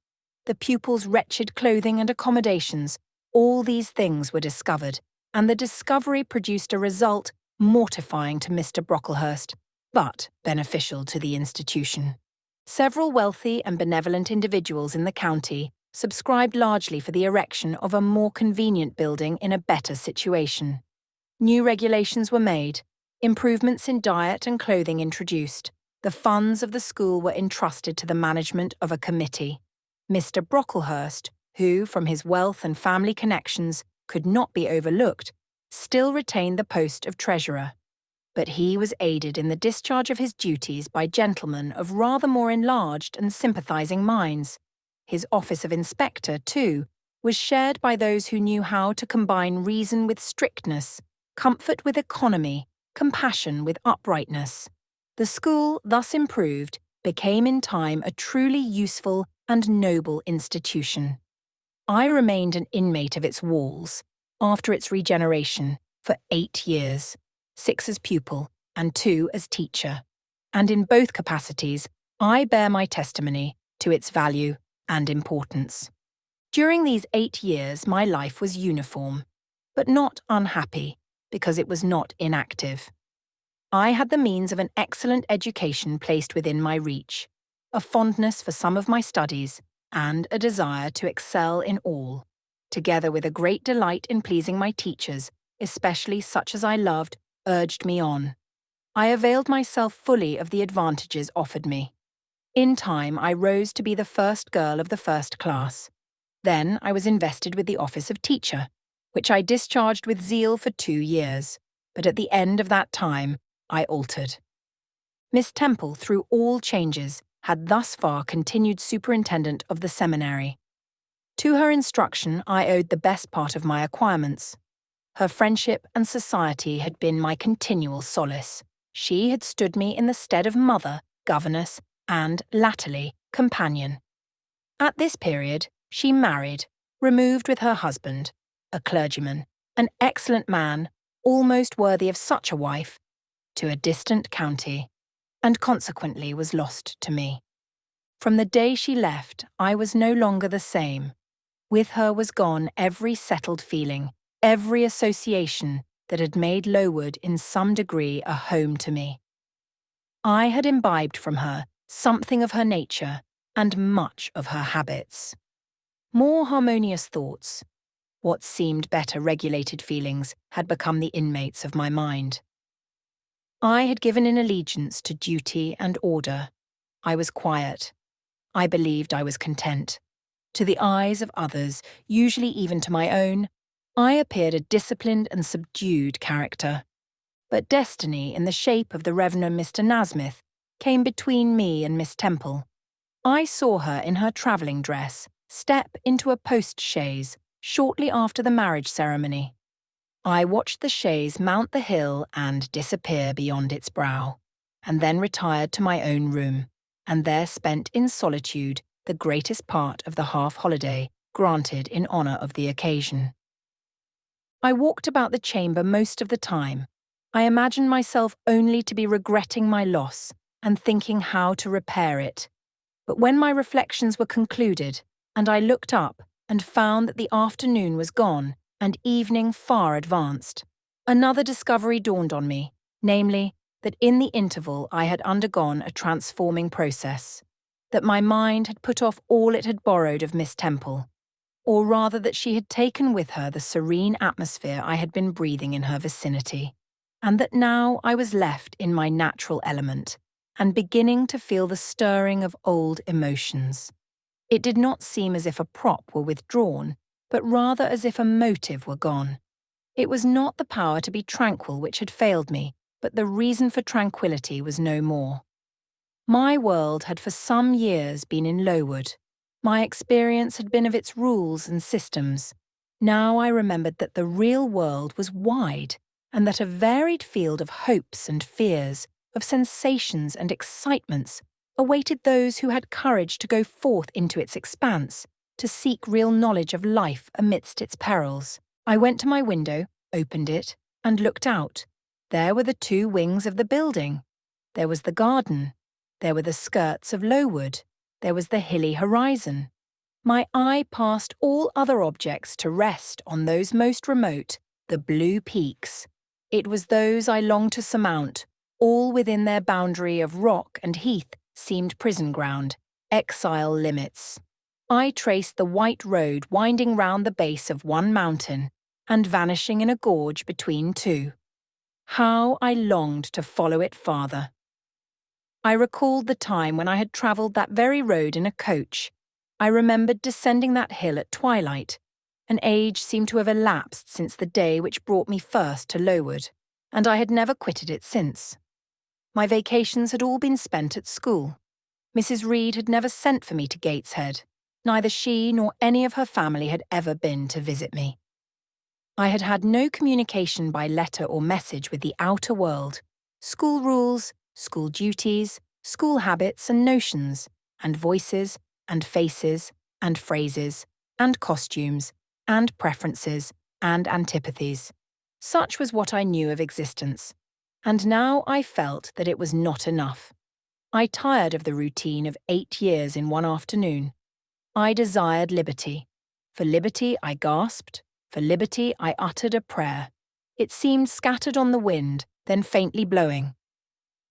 [SPEAKER 1] the pupils' wretched clothing and accommodations, all these things were discovered, and the discovery produced a result mortifying to Mr. Brocklehurst, but beneficial to the institution. Several wealthy and benevolent individuals in the county subscribed largely for the erection of a more convenient building in a better situation. New regulations were made, improvements in diet and clothing introduced. The funds of the school were entrusted to the management of a committee. Mr. Brocklehurst, who, from his wealth and family connections, could not be overlooked, still retained the post of treasurer. But he was aided in the discharge of his duties by gentlemen of rather more enlarged and sympathizing minds. His office of inspector, too, was shared by those who knew how to combine reason with strictness, comfort with economy, compassion with uprightness. The school, thus improved, became in time a truly useful and noble institution. I remained an inmate of its walls, after its regeneration, for 8 years, 6 as pupil and 2 as teacher, and in both capacities I bear my testimony to its value and importance. During these 8 years my life was uniform, but not unhappy, because it was not inactive. I had the means of an excellent education placed within my reach, a fondness for some of my studies, and a desire to excel in all, together with a great delight in pleasing my teachers, especially such as I loved, urged me on. I availed myself fully of the advantages offered me. In time, I rose to be the first girl of the first class. Then I was invested with the office of teacher, which I discharged with zeal for 2 years, but at the end of that time, I altered. Miss Temple, through all changes, had thus far continued superintendent of the seminary. To her instruction I owed the best part of my acquirements. Her friendship and society had been my continual solace. She had stood me in the stead of mother, governess, and, latterly, companion. At this period, she married, removed with her husband, a clergyman, an excellent man, almost worthy of such a wife, to a distant county, and consequently was lost to me. From the day she left, I was no longer the same. With her was gone every settled feeling, every association that had made Lowood in some degree a home to me. I had imbibed from her something of her nature and much of her habits. More harmonious thoughts, what seemed better regulated feelings, had become the inmates of my mind. I had given in allegiance to duty and order. I was quiet. I believed I was content. To the eyes of others, usually even to my own, I appeared a disciplined and subdued character. But destiny, in the shape of the Reverend Mr. Nasmyth, came between me and Miss Temple. I saw her in her travelling dress step into a post-chaise shortly after the marriage ceremony. I watched the chaise mount the hill and disappear beyond its brow, and then retired to my own room, and there spent in solitude the greatest part of the half-holiday granted in honour of the occasion. I walked about the chamber most of the time. I imagined myself only to be regretting my loss and thinking how to repair it. But when my reflections were concluded, and I looked up and found that the afternoon was gone and evening far advanced, another discovery dawned on me, namely, that in the interval I had undergone a transforming process, that my mind had put off all it had borrowed of Miss Temple, or rather that she had taken with her the serene atmosphere I had been breathing in her vicinity, and that now I was left in my natural element, and beginning to feel the stirring of old emotions. It did not seem as if a prop were withdrawn, but rather as if a motive were gone. It was not the power to be tranquil which had failed me, but the reason for tranquillity was no more. My world had for some years been in Lowood. My experience had been of its rules and systems. Now I remembered that the real world was wide, and that a varied field of hopes and fears, of sensations and excitements, awaited those who had courage to go forth into its expanse, to seek real knowledge of life amidst its perils. I went to my window, opened it, and looked out. There were the two wings of the building. There was the garden. There were the skirts of Lowood. There was the hilly horizon. My eye passed all other objects to rest on those most remote, the blue peaks. It was those I longed to surmount. All within their boundary of rock and heath seemed prison ground, exile limits. I traced the white road winding round the base of one mountain and vanishing in a gorge between two. How I longed to follow it farther. I recalled the time when I had travelled that very road in a coach. I remembered descending that hill at twilight. An age seemed to have elapsed since the day which brought me first to Lowood, and I had never quitted it since. My vacations had all been spent at school. Mrs. Reed had never sent for me to Gateshead. Neither she nor any of her family had ever been to visit me. I had had no communication by letter or message with the outer world. School rules, school duties, school habits and notions, and voices, and faces, and phrases, and costumes, and preferences, and antipathies. Such was what I knew of existence. And now I felt that it was not enough. I tired of the routine of 8 years in one afternoon. I desired liberty. For liberty I gasped. For liberty I uttered a prayer. It seemed scattered on the wind, then faintly blowing.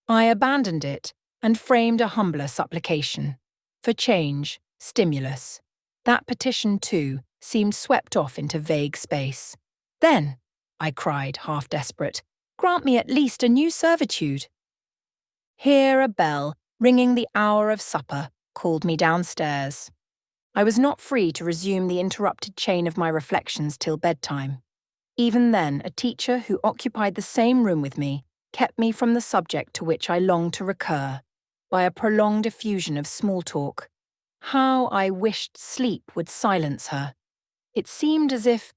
[SPEAKER 1] I abandoned it and framed a humbler supplication. For change, stimulus. That petition, too, seemed swept off into vague space. Then, I cried, half desperate, grant me at least a new servitude. Here a bell, ringing the hour of supper, called me downstairs. I was not free to resume the interrupted chain of my reflections till bedtime. Even then, a teacher who occupied the same room with me kept me from the subject to which I longed to recur, by a prolonged effusion of small talk. How I wished sleep would silence her. It seemed as if,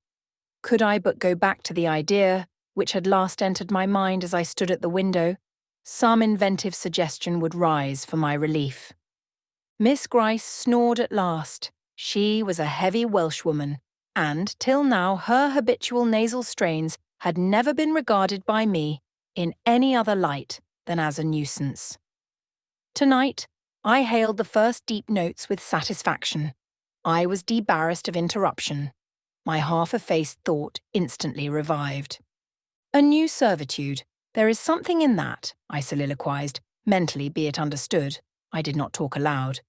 [SPEAKER 1] could I but go back to the idea, which had last entered my mind as I stood at the window, some inventive suggestion would rise for my relief. Miss Gryce snored at last. She was a heavy Welshwoman, and, till now, her habitual nasal strains had never been regarded by me, in any other light than as a nuisance. Tonight, I hailed the first deep notes with satisfaction. I was debarrassed of interruption. My half-effaced thought instantly revived. A new servitude. There is something in that, I soliloquized, mentally be it understood. I did not talk aloud.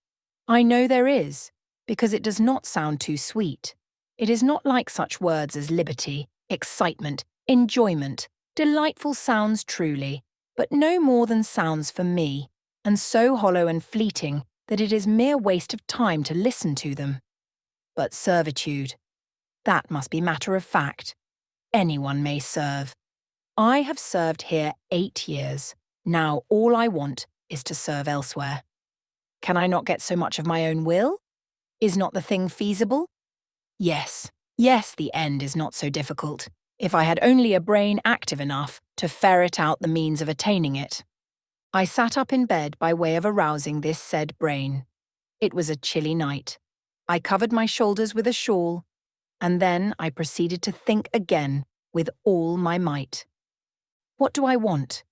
[SPEAKER 1] I know there is, because it does not sound too sweet. It is not like such words as liberty, excitement, enjoyment, delightful sounds truly, but no more than sounds for me, and so hollow and fleeting that it is mere waste of time to listen to them. But servitude, that must be matter of fact. Anyone may serve. I have served here 8 years. Now all I want is to serve elsewhere. Can I not get so much of my own will? Is not the thing feasible? Yes, the end is not so difficult, if I had only a brain active enough to ferret out the means of attaining it. I sat up in bed by way of arousing this said brain. It was a chilly night. I covered my shoulders with a shawl, and then I proceeded to think again with all my might. What do I want?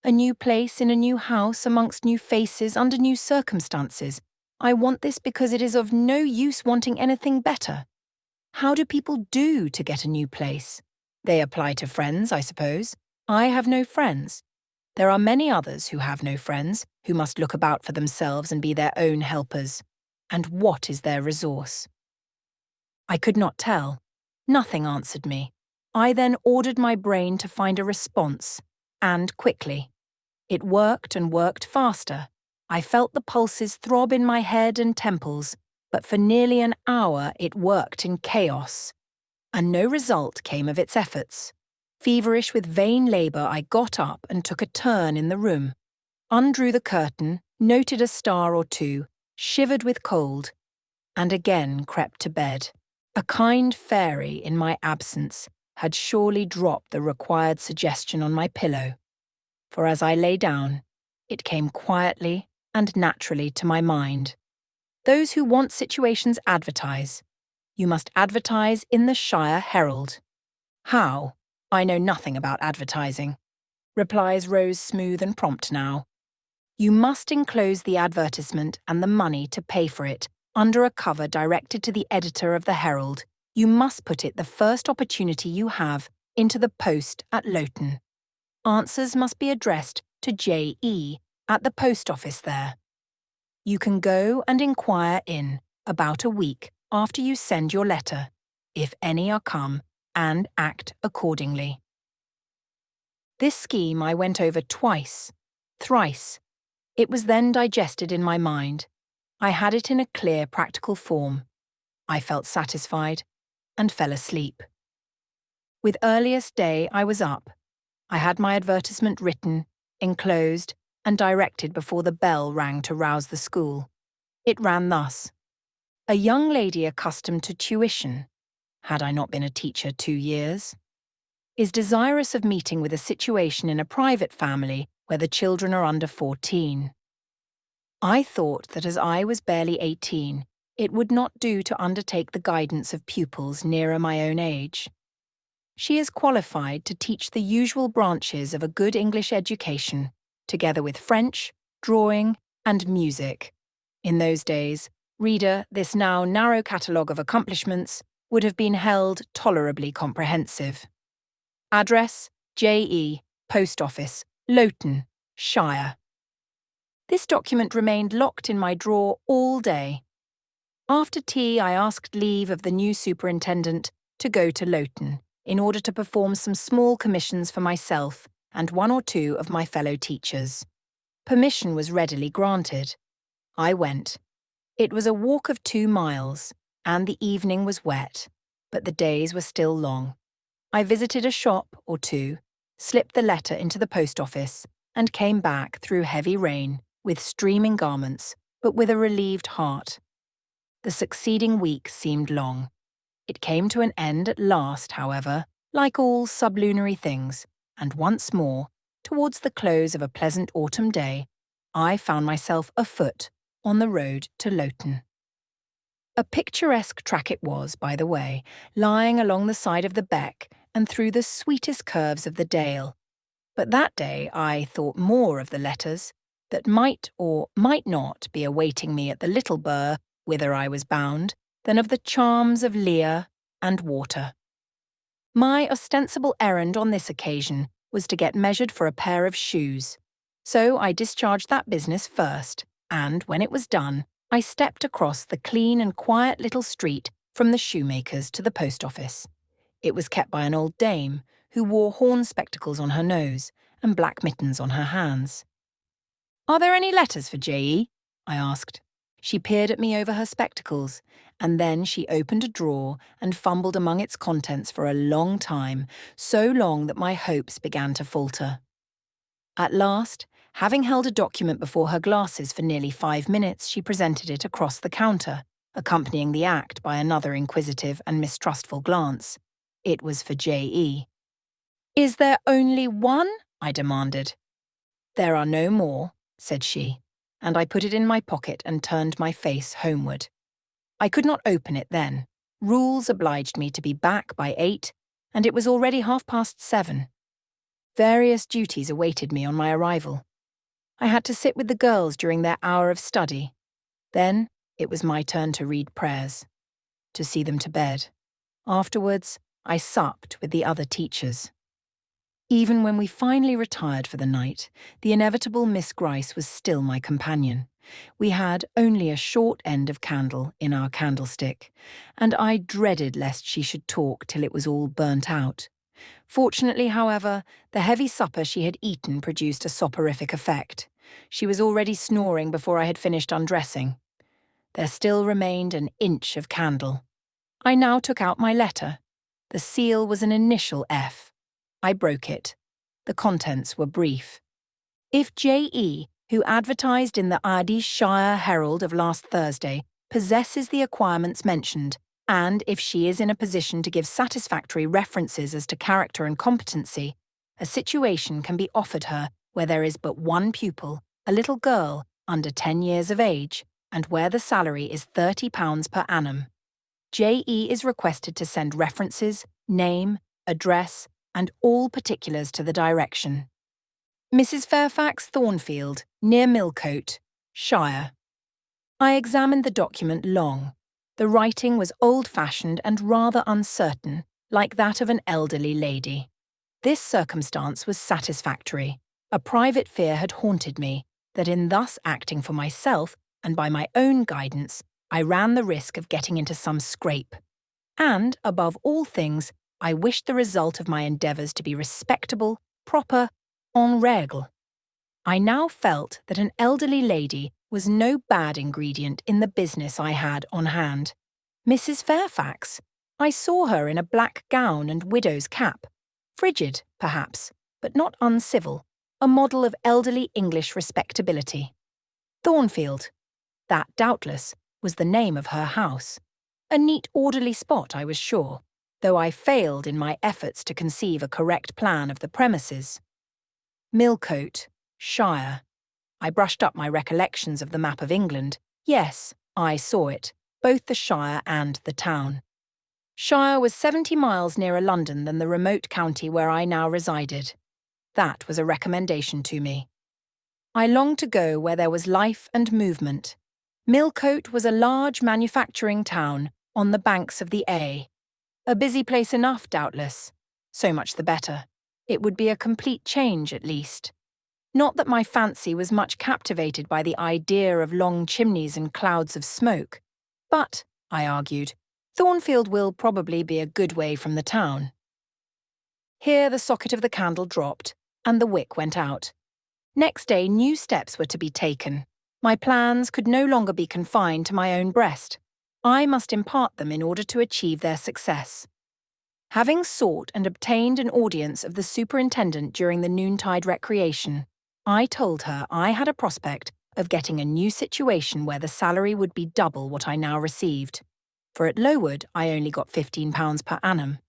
[SPEAKER 1] A new place in a new house amongst new faces under new circumstances. I want this because it is of no use wanting anything better. How do people do to get a new place? They apply to friends, I suppose. I have no friends. There are many others who have no friends, who must look about for themselves and be their own helpers. And what is their resource? I could not tell. Nothing answered me. I then ordered my brain to find a response, and quickly. It worked and worked faster. I felt the pulses throb in my head and temples, but for nearly an hour it worked in chaos. And no result came of its efforts. Feverish with vain labour, I got up and took a turn in the room, undrew the curtain, noted a star or two, shivered with cold, and again crept to bed. A kind fairy, in my absence, had surely dropped the required suggestion on my pillow. For as I lay down, it came quietly and naturally to my mind. Those who want situations advertise. You must advertise in the Shire Herald. How? I know nothing about advertising. Replies rose smooth and prompt now. You must enclose the advertisement and the money to pay for it under a cover directed to the editor of the Herald. You must put it the first opportunity you have into the post at Loughton. Answers must be addressed to J.E. at the post office there. You can go and inquire in about a week after you send your letter, if any are come, and act accordingly. This scheme I went over twice, thrice. It was then digested in my mind. I had it in a clear, practical form. I felt satisfied and fell asleep. With earliest day I was up. I had my advertisement written, enclosed, and directed before the bell rang to rouse the school. It ran thus: a young lady accustomed to tuition, had I not been a teacher 2 years, is desirous of meeting with a situation in a private family where the children are under 14. I thought that as I was barely 18, it would not do to undertake the guidance of pupils nearer my own age. She is qualified to teach the usual branches of a good English education, together with French, drawing, and music. In those days, reader, this now narrow catalogue of accomplishments would have been held tolerably comprehensive. Address: J.E., Post Office, Loughton, Shire. This document remained locked in my drawer all day. After tea, I asked leave of the new superintendent to go to Loughton in order to perform some small commissions for myself and 1 or 2 of my fellow teachers. Permission was readily granted. I went. It was a walk of 2 miles, and the evening was wet, but the days were still long. I visited a shop or 2, slipped the letter into the post office, and came back through heavy rain, with streaming garments, but with a relieved heart. The succeeding week seemed long. It came to an end at last, however, like all sublunary things, and once more, towards the close of a pleasant autumn day, I found myself afoot on the road to Loughton. A picturesque track it was, by the way, lying along the side of the beck and through the sweetest curves of the dale. But that day I thought more of the letters that might or might not be awaiting me at the little burr whither I was bound than of the charms of Lear and water. My ostensible errand on this occasion was to get measured for a pair of shoes, so I discharged that business first, and when it was done, I stepped across the clean and quiet little street from the shoemaker's to the post office. It was kept by an old dame who wore horn spectacles on her nose and black mittens on her hands. "Are there any letters for J.E.?" I asked. She peered at me over her spectacles, and then she opened a drawer and fumbled among its contents for a long time, so long that my hopes began to falter. At last, having held a document before her glasses for nearly 5 minutes, she presented it across the counter, accompanying the act by another inquisitive and mistrustful glance. It was for J.E. "Is there only one?" I demanded. "There are no more," said she, and I put it in my pocket and turned my face homeward. I could not open it then. Rules obliged me to be back by 8, and it was already 7:30. Various duties awaited me on my arrival. I had to sit with the girls during their hour of study. Then it was my turn to read prayers, to see them to bed. Afterwards, I supped with the other teachers. Even when we finally retired for the night, the inevitable Miss Gryce was still my companion. We had only a short end of candle in our candlestick, and I dreaded lest she should talk till it was all burnt out. Fortunately, however, the heavy supper she had eaten produced a soporific effect. She was already snoring before I had finished undressing. There still remained an inch of candle. I now took out my letter. The seal was an initial F. I broke it. The contents were brief. If J.E., who advertised in the Shire Herald of last Thursday, possesses the acquirements mentioned, and if she is in a position to give satisfactory references as to character and competency, a situation can be offered her where there is but one pupil, a little girl under 10 years of age, and where the salary is £30 per annum. J.E. is requested to send references, name, address, and all particulars to the direction. Mrs. Fairfax Thornfield, near Millcote, Shire. I examined the document long. The writing was old-fashioned and rather uncertain, like that of an elderly lady. This circumstance was satisfactory. A private fear had haunted me, that in thus acting for myself and by my own guidance, I ran the risk of getting into some scrape. And, above all things, I wished the result of my endeavours to be respectable, proper, en règle. I now felt that an elderly lady was no bad ingredient in the business I had on hand. Mrs. Fairfax. I saw her in a black gown and widow's cap. Frigid, perhaps, but not uncivil, a model of elderly English respectability. Thornfield. That, doubtless, was the name of her house. A neat, orderly spot, I was sure, though I failed in my efforts to conceive a correct plan of the premises. Millcote, Shire. I brushed up my recollections of the map of England. Yes, I saw it, both the Shire and the town. Shire was 70 miles nearer London than the remote county where I now resided. That was a recommendation to me. I longed to go where there was life and movement. Millcote was a large manufacturing town on the banks of the A. A busy place enough, doubtless. So much the better. It would be a complete change, at least. Not that my fancy was much captivated by the idea of long chimneys and clouds of smoke. But, I argued, Thornfield will probably be a good way from the town. Here the socket of the candle dropped, and the wick went out. Next day new steps were to be taken. My plans could no longer be confined to my own breast. I must impart them in order to achieve their success. Having sought and obtained an audience of the superintendent during the noontide recreation, I told her I had a prospect of getting a new situation where the salary would be double what I now received, for at Lowood I only got £15 per annum,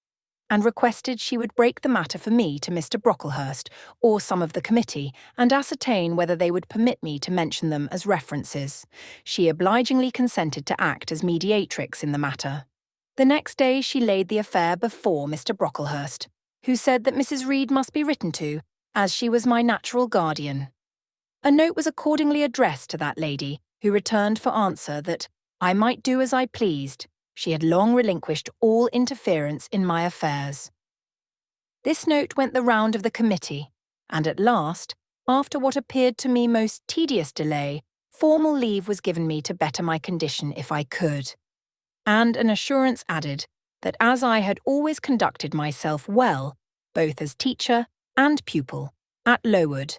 [SPEAKER 1] and requested she would break the matter for me to Mr. Brocklehurst or some of the committee and ascertain whether they would permit me to mention them as references. She obligingly consented to act as mediatrix in the matter. The next day she laid the affair before Mr. Brocklehurst, who said that Mrs. Reed must be written to as she was my natural guardian. A note was accordingly addressed to that lady, who returned for answer that I might do as I pleased. She had long relinquished all interference in my affairs. This note went the round of the committee, and at last, after what appeared to me most tedious delay, formal leave was given me to better my condition if I could, and an assurance added that as I had always conducted myself well, both as teacher and pupil, at Lowood,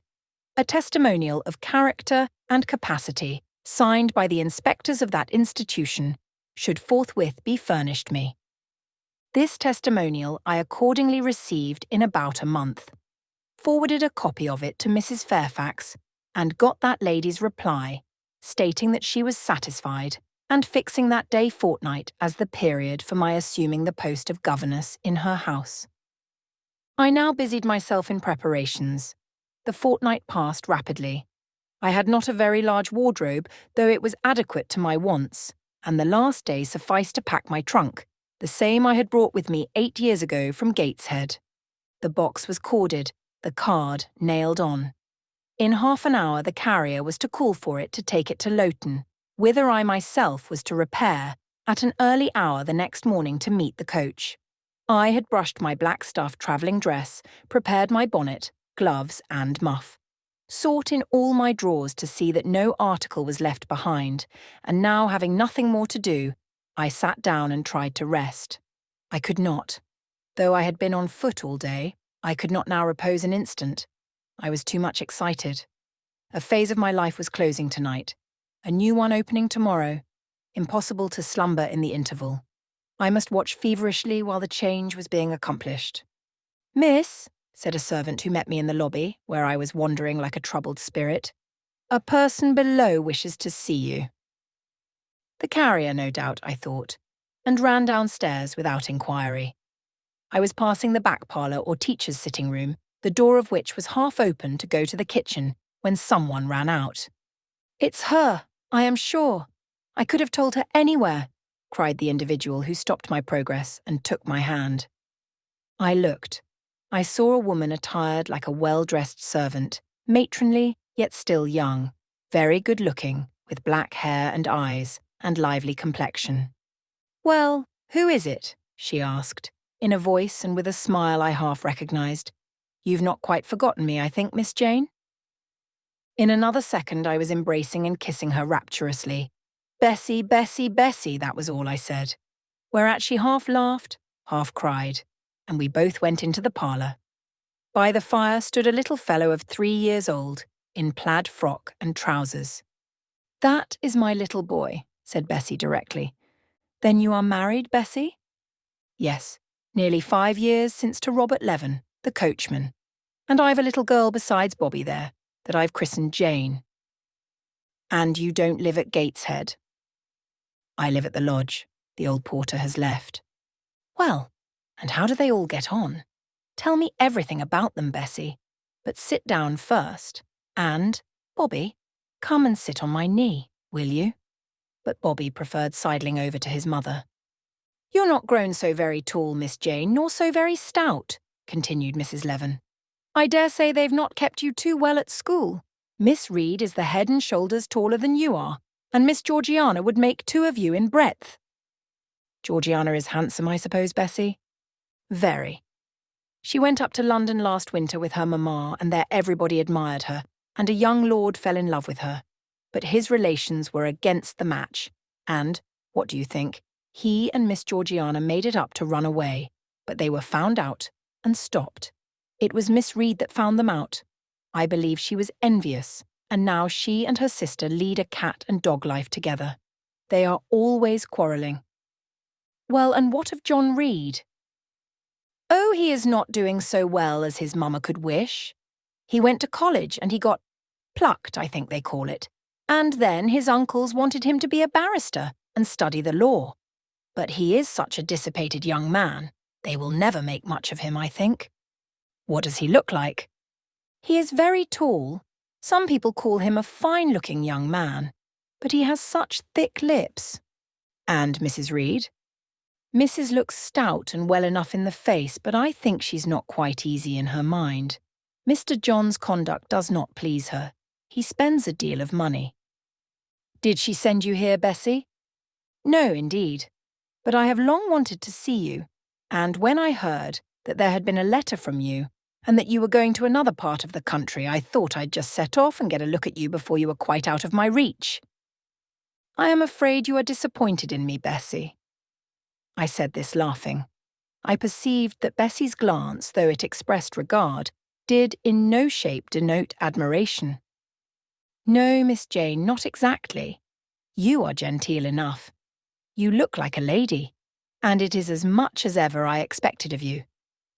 [SPEAKER 1] a testimonial of character and capacity, signed by the inspectors of that institution, should forthwith be furnished me. This testimonial I accordingly received in about a month, forwarded a copy of it to Mrs. Fairfax, and got that lady's reply, stating that she was satisfied, and fixing that day fortnight as the period for my assuming the post of governess in her house. I now busied myself in preparations. The fortnight passed rapidly. I had not a very large wardrobe, though it was adequate to my wants, and the last day sufficed to pack my trunk, the same I had brought with me 8 years ago from Gateshead. The box was corded, the card nailed on. In half an hour the carrier was to call for it to take it to Loughton, whither I myself was to repair at an early hour the next morning to meet the coach. I had brushed my black stuff travelling dress, prepared my bonnet, gloves and muff, sought in all my drawers to see that no article was left behind, and now having nothing more to do, I sat down and tried to rest. I could not. Though I had been on foot all day, I could not now repose an instant. I was too much excited. A phase of my life was closing tonight, a new one opening tomorrow. Impossible to slumber in the interval. I must watch feverishly while the change was being accomplished. "Miss," said a servant who met me in the lobby, where I was wandering like a troubled spirit, "a person below wishes to see you." The carrier, no doubt, I thought, and ran downstairs without inquiry. I was passing the back parlour or teacher's sitting room, the door of which was half open to go to the kitchen, when someone ran out. "It's her, I am sure. I could have told her anywhere," cried the individual who stopped my progress and took my hand. I looked. I saw a woman attired like a well-dressed servant, matronly yet still young, very good-looking, with black hair and eyes, and lively complexion. "Well, who is it?" she asked, in a voice and with a smile I half recognised. "You've not quite forgotten me, I think, Miss Jane?" In another second I was embracing and kissing her rapturously. "Bessie, Bessie, Bessie," that was all I said, whereat she half laughed, half cried, and we both went into the parlour. By the fire stood a little fellow of 3 years old, in plaid frock and trousers. "That is my little boy," said Bessie directly. "Then you are married, Bessie?" "Yes, nearly 5 years since to Robert Leven, the coachman. And I've a little girl besides Bobby there, that I've christened Jane." "And you don't live at Gateshead?" "I live at the lodge. The old porter has left." "Well, and how do they all get on? Tell me everything about them, Bessie. But sit down first. And, Bobby, come and sit on my knee, will you?" But Bobby preferred sidling over to his mother. "You're not grown so very tall, Miss Jane, nor so very stout," continued Mrs. Leven. "I dare say they've not kept you too well at school. Miss Reed is the head and shoulders taller than you are, and Miss Georgiana would make 2 of you in breadth." "Georgiana is handsome, I suppose, Bessie?" "Very. She went up to London last winter with her mamma, and there everybody admired her, and a young lord fell in love with her. But his relations were against the match, and, what do you think, he and Miss Georgiana made it up to run away, but they were found out and stopped. It was Miss Reed that found them out. I believe she was envious, and now she and her sister lead a cat and dog life together. They are always quarrelling." "Well, and what of John Reed?" "Oh, he is not doing so well as his mamma could wish. He went to college and he got plucked, I think they call it, and then his uncles wanted him to be a barrister and study the law. But he is such a dissipated young man, they will never make much of him, I think." "What does he look like?" "He is very tall. Some people call him a fine-looking young man, but he has such thick lips." "And Mrs. Reed?" "Mrs. looks stout and well enough in the face, but I think she's not quite easy in her mind. Mr. John's conduct does not please her. He spends a deal of money. Did she send you here, Bessie? No, indeed. But I have long wanted to see you, and when I heard that there had been a letter from you, and that you were going to another part of the country, I thought I'd just set off and get a look at you before you were quite out of my reach. I am afraid you are disappointed in me, Bessie. I said this laughing. I perceived that Bessie's glance, though it expressed regard, did in no shape denote admiration. No, Miss Jane, not exactly. You are genteel enough. You look like a lady, and it is as much as ever I expected of you.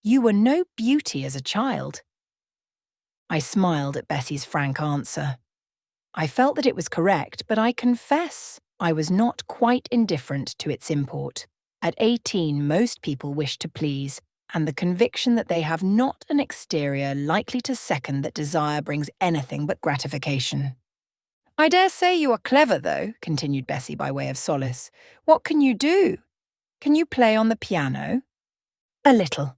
[SPEAKER 1] You were no beauty as a child. I smiled at Bessie's frank answer. I felt that it was correct, but I confess I was not quite indifferent to its import. At 18, most people wish to please, and the conviction that they have not an exterior likely to second that desire brings anything but gratification. I dare say you are clever, though, continued Bessie by way of solace. What can you do? Can you play on the piano? A little.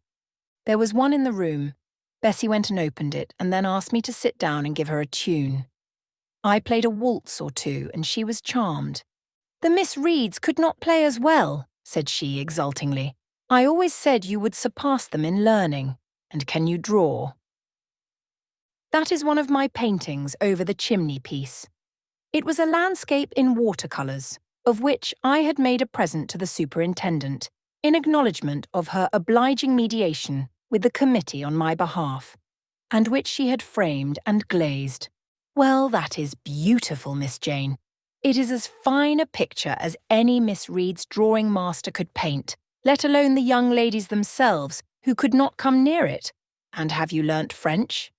[SPEAKER 1] There was one in the room. Bessie went and opened it, and then asked me to sit down and give her a tune. I played a waltz or two, and she was charmed. The Miss Reeds could not play as well, said she exultingly. I always said you would surpass them in learning. And can you draw? That is one of my paintings over the chimney piece. It was a landscape in watercolours, of which I had made a present to the superintendent, in acknowledgement of her obliging mediation with the committee on my behalf, and which she had framed and glazed. Well, that is beautiful, Miss Jane. It is as fine a picture as any Miss Reed's drawing master could paint, let alone the young ladies themselves, who could not come near it. And have you learnt French?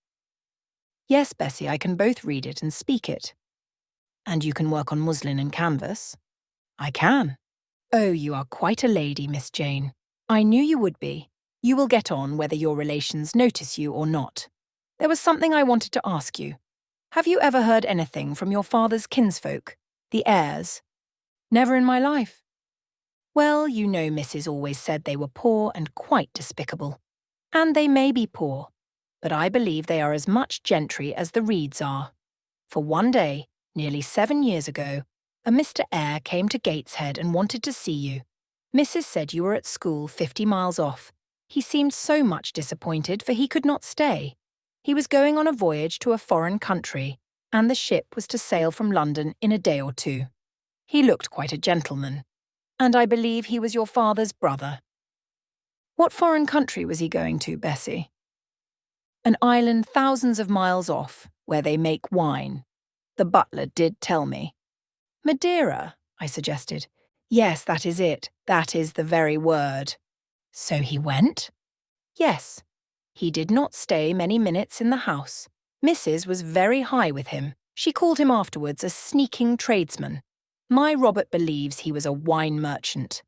[SPEAKER 1] Yes, Bessie, I can both read it and speak it. And you can work on muslin and canvas? I can. Oh, you are quite a lady, Miss Jane. I knew you would be. You will get on whether your relations notice you or not. There was something I wanted to ask you. Have you ever heard anything from your father's kinsfolk, the Eyres? Never in my life. Well, you know Mrs. always said they were poor and quite despicable. And they may be poor, but I believe they are as much gentry as the Reeds are. For one day, nearly 7 years ago, a Mr. Eyre came to Gateshead and wanted to see you. Mrs. said you were at school 50 miles off. He seemed so much disappointed, for he could not stay. He was going on a voyage to a foreign country, and the ship was to sail from London in a day or two. He looked quite a gentleman, and I believe he was your father's brother. What foreign country was he going to, Bessie? An island thousands of miles off, where they make wine. The butler did tell me. Madeira, I suggested. Yes, that is it. That is the very word. So he went? Yes. He did not stay many minutes in the house. Mrs. was very high with him. She called him afterwards a sneaking tradesman. My Robert believes he was a wine merchant.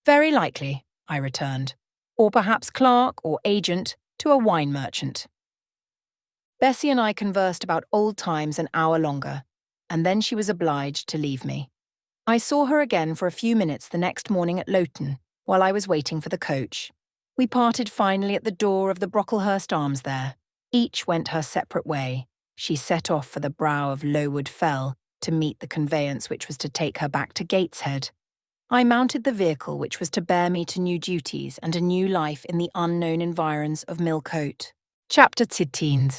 [SPEAKER 1] Very likely, I returned. Or perhaps clerk or agent to a wine merchant. Bessie and I conversed about old times an hour longer, and then she was obliged to leave me. I saw her again for a few minutes the next morning at Loughton, while I was waiting for the coach. We parted finally at the door of the Brocklehurst Arms there. Each went her separate way. She set off for the brow of Lowood Fell to meet the conveyance which was to take her back to Gateshead. I mounted the vehicle which was to bear me to new duties and a new life in the unknown environs of Millcote. Chapter 13.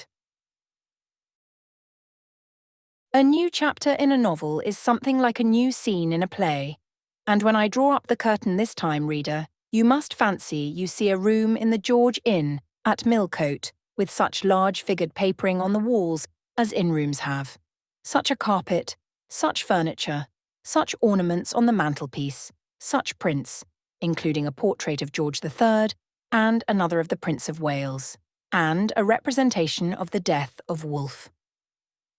[SPEAKER 1] A new chapter in a novel is something like a new scene in a play, and when I draw up the curtain this time, reader, you must fancy you see a room in the George Inn at Millcote with such large-figured papering on the walls as inn-rooms have, such a carpet, such furniture, such ornaments on the mantelpiece, such prints, including a portrait of George III and another of the Prince of Wales, and a representation of the death of Wolfe.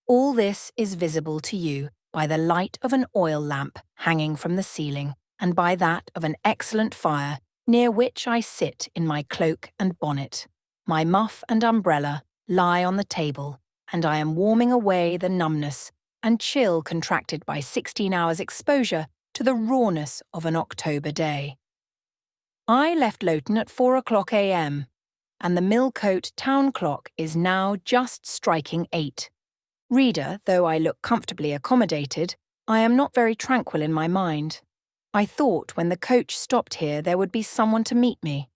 [SPEAKER 1] All this is visible to you by the light of an oil lamp hanging from the ceiling and by that of an excellent fire near which I sit in my cloak and bonnet. My muff and umbrella lie on the table, and I am warming away the numbness and chill contracted by 16 hours' exposure to the rawness of an October day. I left Loughton at 4 o'clock a.m. and the Millcote town clock is now just striking 8. Reader, though I look comfortably accommodated, I am not very tranquil in my mind. I thought when the coach stopped here there would be someone to meet me.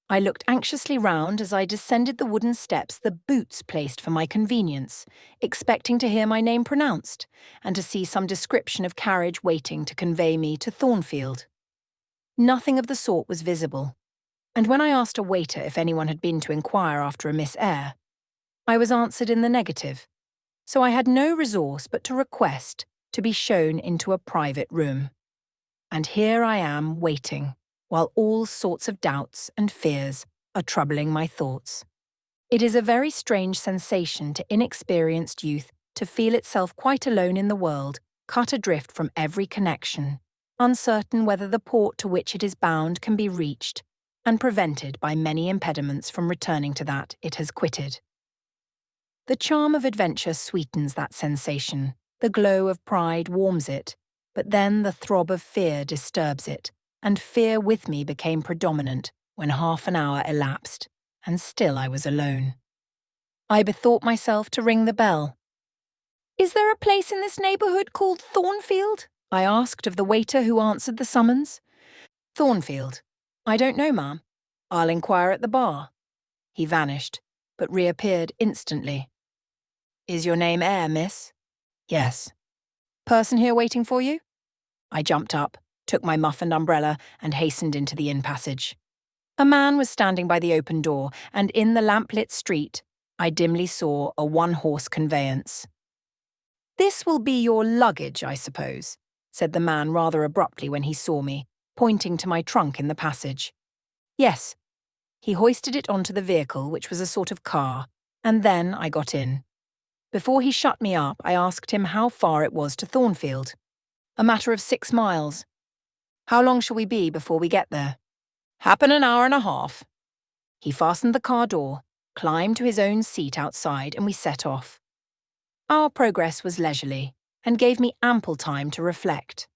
[SPEAKER 1] I looked anxiously round as I descended the wooden steps the boots placed for my convenience, expecting to hear my name pronounced, and to see some description of carriage waiting to convey me to Thornfield. Nothing of the sort was visible, and when I asked a waiter if anyone had been to inquire after a Miss Eyre, I was answered in the negative, so I had no resource but to request to be shown into a private room. And here I am waiting, while all sorts of doubts and fears are troubling my thoughts. It is a very strange sensation to inexperienced youth to feel itself quite alone in the world, cut adrift from every connection, uncertain whether the port to which it is bound can be reached, and prevented by many impediments from returning to that it has quitted. The charm of adventure sweetens that sensation, the glow of pride warms it, but then the throb of fear disturbs it, and fear with me became predominant when half an hour elapsed, and still I was alone. I bethought myself to ring the bell. "Is there a place in this neighbourhood called Thornfield?" I asked of the waiter who answered the summons. "Thornfield? I don't know, ma'am. I'll inquire at the bar." He vanished, but reappeared instantly. "Is your name Eyre, miss?" "Yes." "Person here waiting for you?" I jumped up, took my muff and umbrella, and hastened into the inn passage. A man was standing by the open door, and in the lamplit street, I dimly saw a one-horse conveyance. "This will be your luggage, I suppose," said the man rather abruptly when he saw me, pointing to my trunk in the passage. "Yes." He hoisted it onto the vehicle, which was a sort of car, and then I got in. Before he shut me up, I asked him how far it was to Thornfield. "A matter of 6 miles. How long shall we be before we get there?" "Happen an hour and a half." He fastened the car door, climbed to his own seat outside, and we set off. Our progress was leisurely, and gave me ample time to reflect.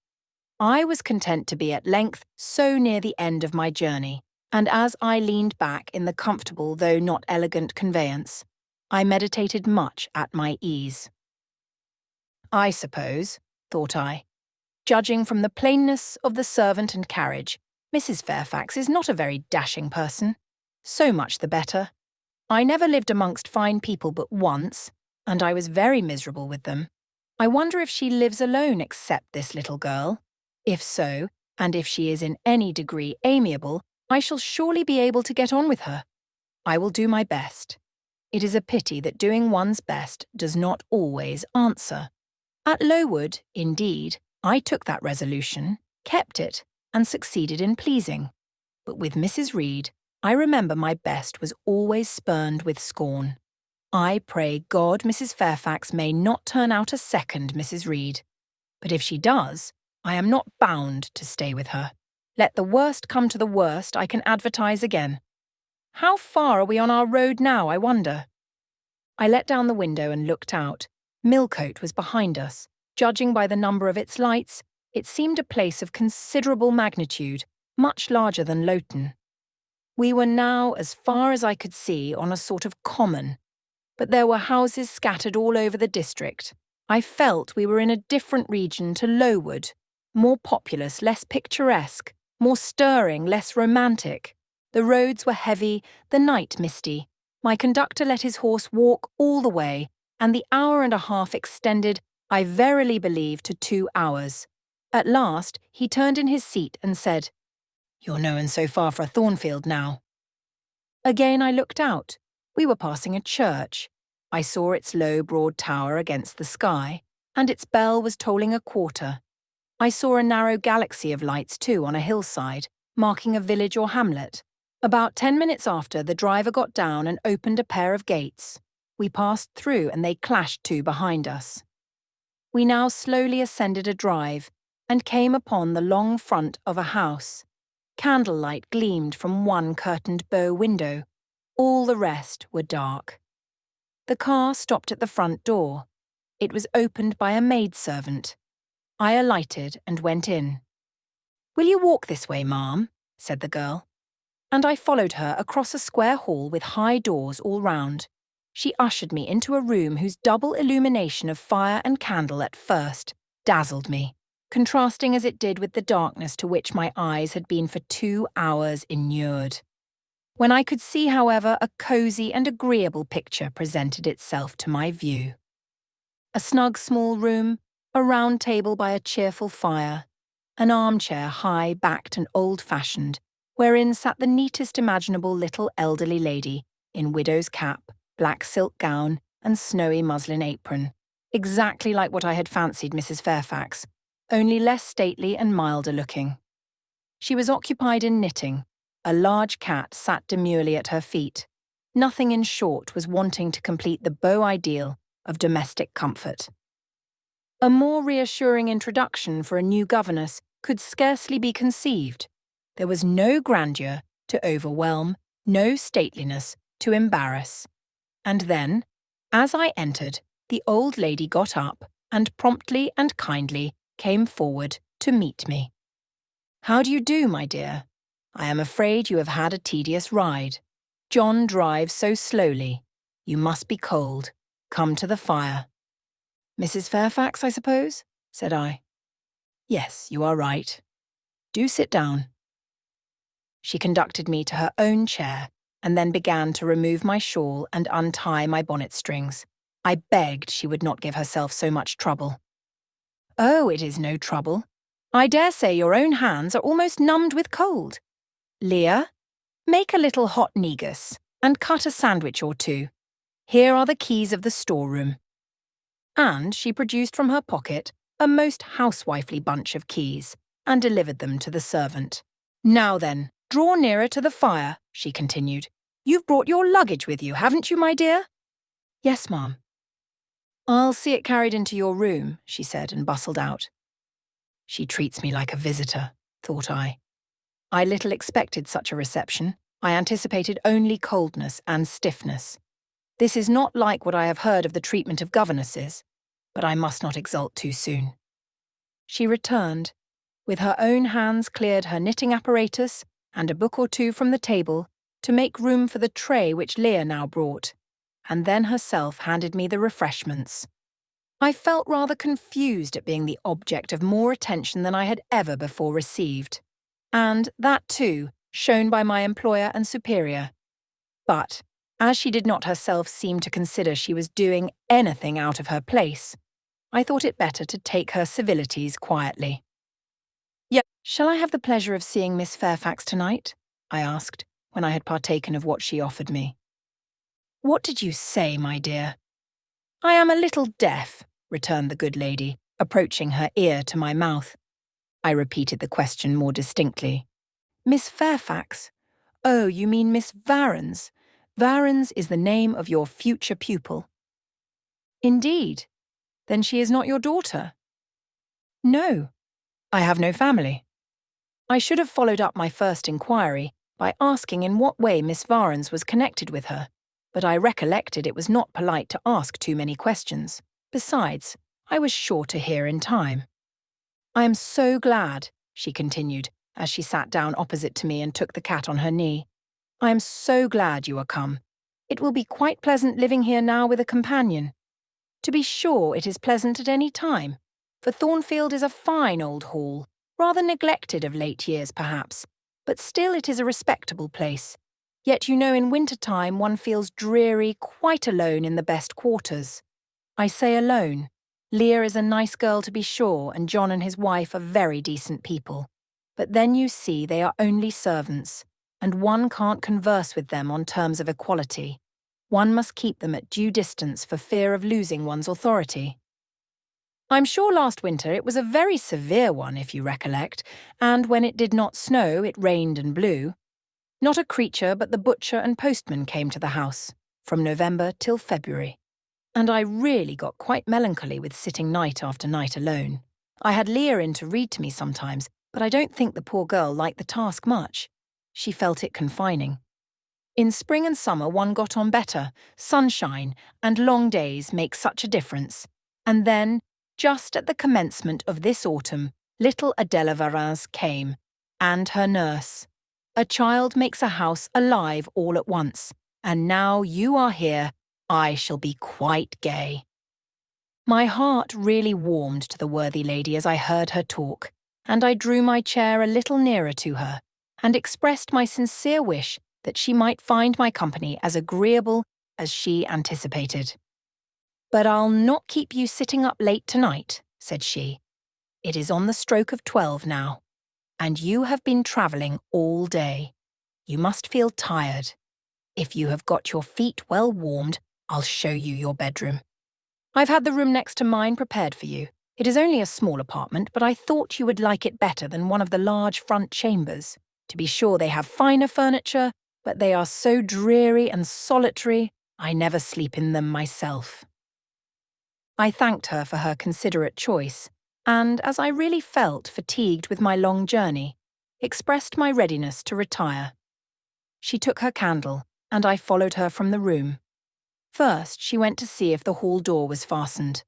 [SPEAKER 1] I was content to be at length so near the end of my journey, and as I leaned back in the comfortable though not elegant conveyance, I meditated much at my ease. "I suppose," thought I, "judging from the plainness of the servant and carriage, Mrs. Fairfax is not a very dashing person. So much the better. I never lived amongst fine people but once, and I was very miserable with them. I wonder if she lives alone except this little girl. If so, and if she is in any degree amiable, I shall surely be able to get on with her. I will do my best. It is a pity that doing one's best does not always answer. At Lowood, indeed, I took that resolution, kept it, and succeeded in pleasing. But with Mrs. Reed, I remember my best was always spurned with scorn. I pray God Mrs. Fairfax may not turn out a second Mrs. Reed. But if she does, I am not bound to stay with her. Let the worst come to the worst, I can advertise again. How far are we on our road now, I wonder?" I let down the window and looked out. Millcote was behind us. Judging by the number of its lights, it seemed a place of considerable magnitude, much larger than Loughton. We were now, as far as I could see, on a sort of common, but there were houses scattered all over the district. I felt we were in a different region to Lowood, more populous, less picturesque, more stirring, less romantic. The roads were heavy, the night misty. My conductor let his horse walk all the way, and the hour and a half extended, I verily believe, to 2 hours. At last, he turned in his seat and said, "You're knowing so far for Thornfield now." Again I looked out. We were passing a church. I saw its low, broad tower against the sky, and its bell was tolling a quarter. I saw a narrow galaxy of lights, too, on a hillside, marking a village or hamlet. About 10 minutes after, the driver got down and opened a pair of gates. We passed through, and they clashed to behind us. We now slowly ascended a drive, and came upon the long front of a house. Candlelight gleamed from one curtained bow window. All the rest were dark. The car stopped at the front door. It was opened by a maidservant. I alighted and went in. "Will you walk this way, ma'am?" said the girl. and I followed her across a square hall with high doors all round. She ushered me into a room whose double illumination of fire and candle at first dazzled me, contrasting as it did with the darkness to which my eyes had been for 2 hours inured. When I could see, however, a cosy and agreeable picture presented itself to my view. A snug small room, a round table by a cheerful fire, an armchair high-backed and old-fashioned, wherein sat the neatest imaginable little elderly lady, in widow's cap, black silk gown, and snowy muslin apron, exactly like what I had fancied Mrs. Fairfax, only less stately and milder-looking. She was occupied in knitting. A large cat sat demurely at her feet. Nothing, in short, was wanting to complete the beau ideal of domestic comfort. A more reassuring introduction for a new governess could scarcely be conceived. There was no grandeur to overwhelm, no stateliness to embarrass. And then, as I entered, the old lady got up and promptly and kindly came forward to meet me. "How do you do, my dear? I am afraid you have had a tedious ride. John drives so slowly. You must be cold. Come to the fire." "Mrs. Fairfax, I suppose?" said I. "Yes, you are right. Do sit down." She conducted me to her own chair and then began to remove my shawl and untie my bonnet strings. I begged she would not give herself so much trouble. "Oh, it is no trouble. I dare say your own hands are almost numbed with cold. Leah, make a little hot negus and cut a sandwich or two. Here are the keys of the storeroom." And she produced from her pocket a most housewifely bunch of keys and delivered them to the servant. "Now then, draw nearer to the fire," she continued. "You've brought your luggage with you, haven't you, my dear?" "Yes, ma'am." "I'll see it carried into your room," she said, and bustled out. She treats me like a visitor, thought I. I little expected such a reception. I anticipated only coldness and stiffness. This is not like what I have heard of the treatment of governesses, but I must not exult too soon. She returned. With her own hands cleared her knitting apparatus and a book or two from the table to make room for the tray which Leah now brought, and then herself handed me the refreshments. I felt rather confused at being the object of more attention than I had ever before received, and that too shown by my employer and superior. But, as she did not herself seem to consider she was doing anything out of her place, I thought it better to take her civilities quietly. "Yes, shall I have the pleasure of seeing Miss Fairfax tonight?" I asked, when I had partaken of what she offered me. "What did you say, my dear?" "I am a little deaf," returned the good lady, approaching her ear to my mouth. I repeated the question more distinctly. "Miss Fairfax? Oh, you mean Miss Varens. Varens is the name of your future pupil." "Indeed? Then she is not your daughter?" "No. I have no family." I should have followed up my first inquiry by asking in what way Miss Varens was connected with her, but I recollected it was not polite to ask too many questions. Besides, I was sure to hear in time. "I am so glad," she continued, as she sat down opposite to me and took the cat on her knee. "I am so glad you are come. It will be quite pleasant living here now with a companion. To be sure, it is pleasant at any time, for Thornfield is a fine old hall, rather neglected of late years perhaps, but still it is a respectable place. Yet you know in winter-time one feels dreary quite alone in the best quarters. I say alone. Leah is a nice girl to be sure, and John and his wife are very decent people. But then you see they are only servants, and one can't converse with them on terms of equality. One must keep them at due distance for fear of losing one's authority. I'm sure last winter it was a very severe one, if you recollect, and when it did not snow, it rained and blew. Not a creature but the butcher and postman came to the house, from November till February. And I really got quite melancholy with sitting night after night alone. I had Leah in to read to me sometimes, but I don't think the poor girl liked the task much. She felt it confining. In spring and summer one got on better. Sunshine and long days make such a difference. And then, just at the commencement of this autumn, little Adela Varens came, and her nurse. A child makes a house alive all at once, and now you are here, I shall be quite gay." My heart really warmed to the worthy lady as I heard her talk, and I drew my chair a little nearer to her, and expressed my sincere wish that she might find my company as agreeable as she anticipated. "But I'll not keep you sitting up late tonight," said she. "It is on the stroke of 12 now, and you have been travelling all day. You must feel tired. If you have got your feet well warmed, I'll show you your bedroom. I've had the room next to mine prepared for you. It is only a small apartment, but I thought you would like it better than one of the large front chambers. To be sure, they have finer furniture, but they are so dreary and solitary, I never sleep in them myself." I thanked her for her considerate choice, and, as I really felt fatigued with my long journey, expressed my readiness to retire. She took her candle, and I followed her from the room. First, she went to see if the hall door was fastened.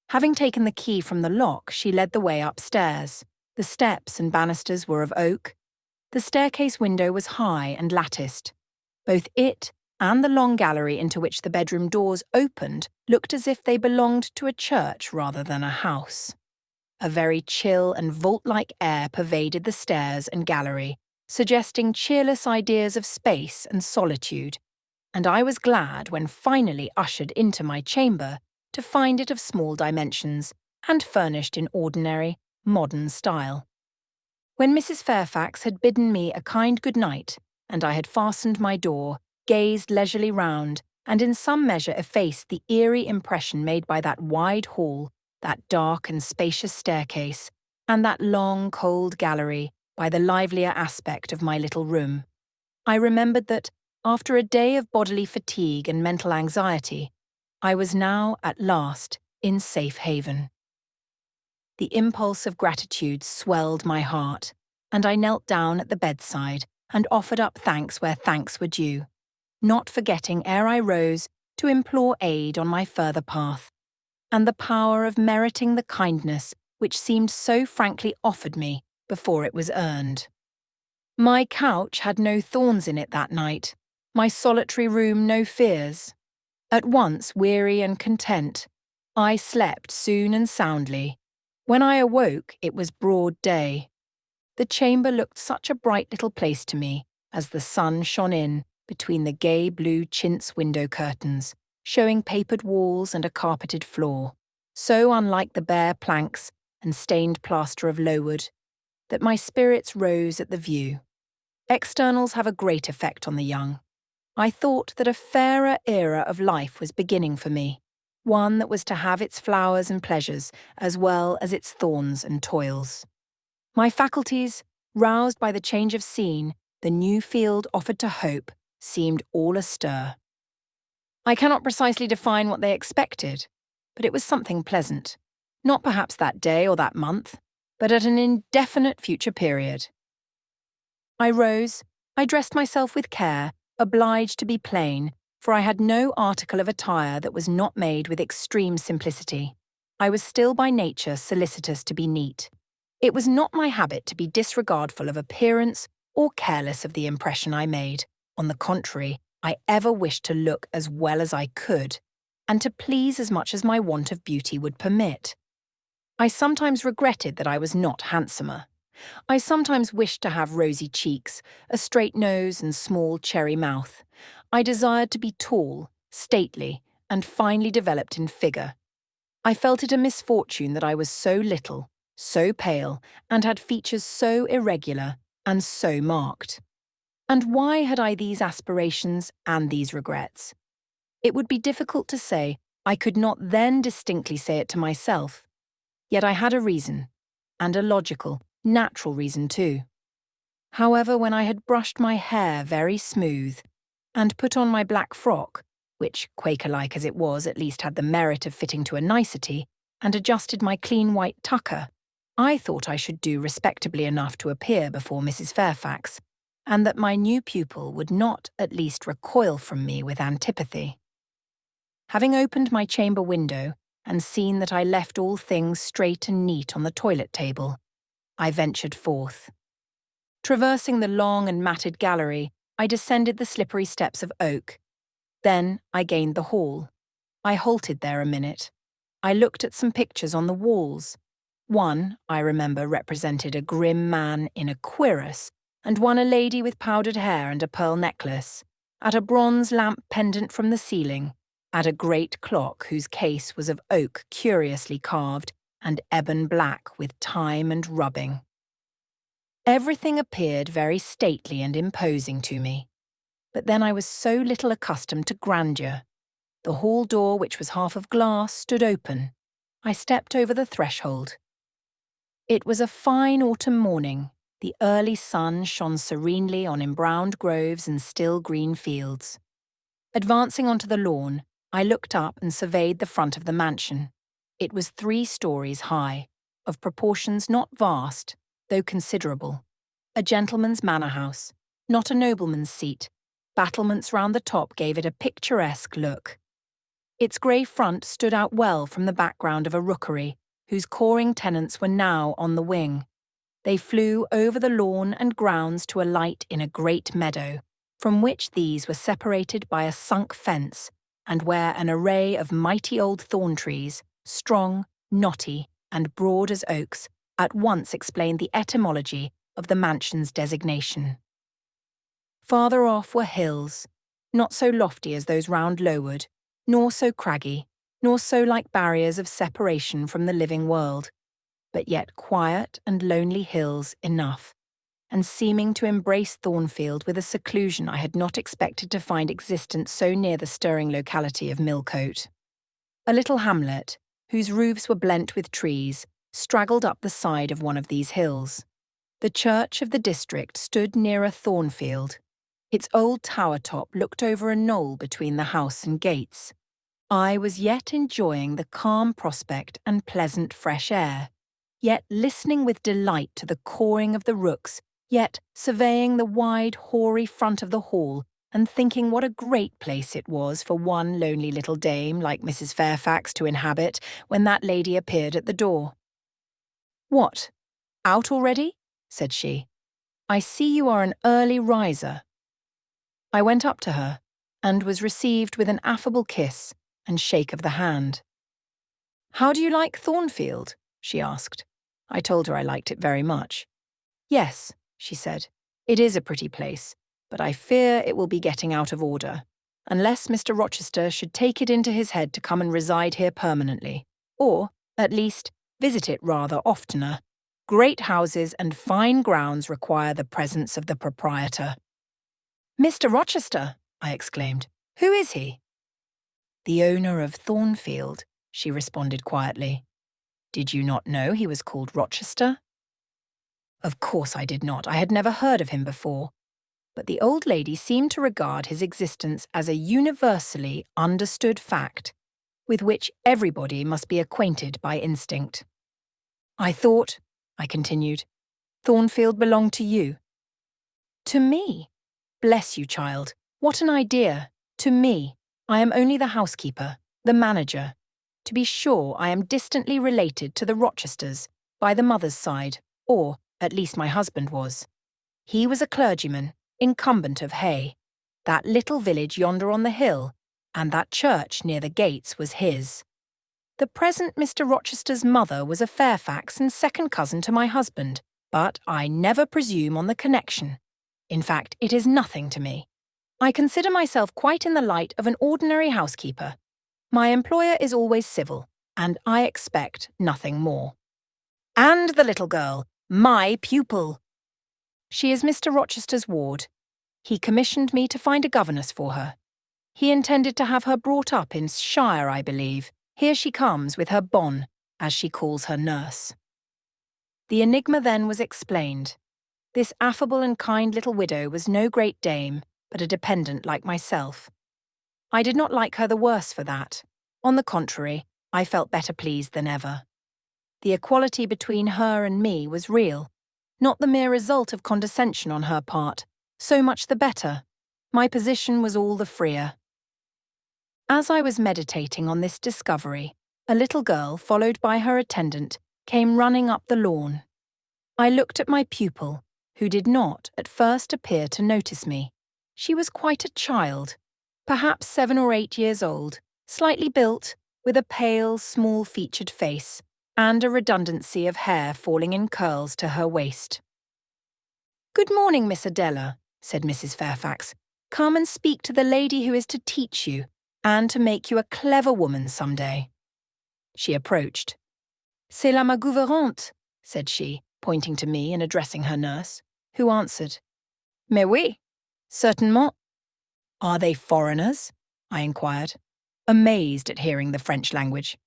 [SPEAKER 1] Having taken the key from the lock, she led the way upstairs. The steps and banisters were of oak. The staircase window was high and latticed. Both it and the long gallery into which the bedroom doors opened looked as if they belonged to a church rather than a house. A very chill and vault-like air pervaded the stairs and gallery, suggesting cheerless ideas of space and solitude, and I was glad, when finally ushered into my chamber, to find it of small dimensions and furnished in ordinary, modern style. When Mrs. Fairfax had bidden me a kind good night, and I had fastened my door, gazed leisurely round, and in some measure effaced the eerie impression made by that wide hall, that dark and spacious staircase, and that long, cold gallery, by the livelier aspect of my little room, I remembered that, after a day of bodily fatigue and mental anxiety, I was now, at last, in safe haven. The impulse of gratitude swelled my heart, and I knelt down at the bedside and offered up thanks where thanks were due, not forgetting ere I rose to implore aid on my further path, and the power of meriting the kindness which seemed so frankly offered me before it was earned. My couch had no thorns in it that night, my solitary room no fears. At once weary and content, I slept soon and soundly. When I awoke, it was broad day. The chamber looked such a bright little place to me, as the sun shone in between the gay blue chintz window curtains, showing papered walls and a carpeted floor, so unlike the bare planks and stained plaster of Lowood, that my spirits rose at the view. Externals have a great effect on the young. I thought that a fairer era of life was beginning for me, one that was to have its flowers and pleasures as well as its thorns and toils. My faculties, roused by the change of scene, the new field offered to hope, seemed all astir. I cannot precisely define what they expected, but it was something pleasant, not perhaps that day or that month, but at an indefinite future period. I rose, I dressed myself with care, obliged to be plain, for I had no article of attire that was not made with extreme simplicity. I was still by nature solicitous to be neat. It was not my habit to be disregardful of appearance or careless of the impression I made. On the contrary, I ever wished to look as well as I could, and to please as much as my want of beauty would permit. I sometimes regretted that I was not handsomer. I sometimes wished to have rosy cheeks, a straight nose and small cherry mouth. I desired to be tall, stately, and finely developed in figure. I felt it a misfortune that I was so little, so pale, and had features so irregular and so marked. And why had I these aspirations and these regrets? It would be difficult to say. I could not then distinctly say it to myself. Yet I had a reason, and a logical, natural reason too. However, when I had brushed my hair very smooth, and put on my black frock, which, Quaker-like as it was, at least had the merit of fitting to a nicety, and adjusted my clean white tucker, I thought I should do respectably enough to appear before Mrs. Fairfax, and that my new pupil would not at least recoil from me with antipathy. Having opened my chamber window, and seen that I left all things straight and neat on the toilet table, I ventured forth. Traversing the long and matted gallery, I descended the slippery steps of oak. Then I gained the hall. I halted there a minute. I looked at some pictures on the walls. One, I remember, represented a grim man in a cuirass, and one a lady with powdered hair and a pearl necklace, at a bronze lamp pendant from the ceiling, at a great clock whose case was of oak curiously carved and ebon black with time and rubbing. Everything appeared very stately and imposing to me. But then I was so little accustomed to grandeur. The hall door, which was half of glass, stood open. I stepped over the threshold. It was a fine autumn morning. The early sun shone serenely on embrowned groves and still green fields. Advancing onto the lawn, I looked up and surveyed the front of the mansion. It was 3 stories high, of proportions not vast, though considerable. A gentleman's manor house, not a nobleman's seat. Battlements round the top gave it a picturesque look. Its grey front stood out well from the background of a rookery, whose cawing tenants were now on the wing. They flew over the lawn and grounds to alight in a great meadow, from which these were separated by a sunk fence, and where an array of mighty old thorn trees, strong, knotty, and broad as oaks, at once explained the etymology of the mansion's designation. Farther off were hills, not so lofty as those round Lowood, nor so craggy, nor so like barriers of separation from the living world, but yet quiet and lonely hills enough, and seeming to embrace Thornfield with a seclusion I had not expected to find existent so near the stirring locality of Millcote. A little hamlet, whose roofs were blent with trees, straggled up the side of one of these hills. The church of the district stood nearer Thornfield. Its old tower top looked over a knoll between the house and gates. I was yet enjoying the calm prospect and pleasant fresh air, yet listening with delight to the cawing of the rooks, yet surveying the wide, hoary front of the hall and thinking what a great place it was for one lonely little dame like Mrs. Fairfax to inhabit when that lady appeared at the door. "What, out already?" said she. "I see you are an early riser." I went up to her, and was received with an affable kiss and shake of the hand. "How do you like Thornfield?" she asked. I told her I liked it very much. "Yes," she said, "it is a pretty place, but I fear it will be getting out of order, unless Mr. Rochester should take it into his head to come and reside here permanently, or, at least, visit it rather oftener. Great houses and fine grounds require the presence of the proprietor." "Mr. Rochester!" I exclaimed. "Who is he?" "The owner of Thornfield," she responded quietly. "Did you not know he was called Rochester?" Of course I did not. I had never heard of him before. But the old lady seemed to regard his existence as a universally understood fact, with which everybody must be acquainted by instinct. "I thought," I continued, "Thornfield belonged to you." "To me? Bless you, child. What an idea. To me. I am only the housekeeper, the manager. To be sure, I am distantly related to the Rochesters, by the mother's side, or, at least my husband was. He was a clergyman, incumbent of Hay. That little village yonder on the hill, and that church near the gates was his. The present Mr. Rochester's mother was a Fairfax and second cousin to my husband, but I never presume on the connection. In fact, it is nothing to me. I consider myself quite in the light of an ordinary housekeeper. My employer is always civil, and I expect nothing more. And the little girl, my pupil. She is Mr. Rochester's ward. He commissioned me to find a governess for her. He intended to have her brought up in Shire, I believe. Here she comes with her bonne, as she calls her nurse. The enigma then was explained. This affable and kind little widow was no great dame, but a dependent like myself. I did not like her the worse for that. On the contrary, I felt better pleased than ever. The equality between her and me was real, not the mere result of condescension on her part. So much the better. My position was all the freer. As I was meditating on this discovery, a little girl, followed by her attendant, came running up the lawn. I looked at my pupil, who did not at first appear to notice me. She was quite a child, perhaps 7 or 8 years old, slightly built, with a pale, small-featured face, and a redundancy of hair falling in curls to her waist. "Good morning, Miss Adela," said Mrs. Fairfax. "Come and speak to the lady who is to teach you, and to make you a clever woman some day." She approached. "C'est là ma gouvernante," said she, pointing to me and addressing her nurse, who answered, "Mais oui, certainement." "Are they foreigners?" I inquired, amazed at hearing the French language.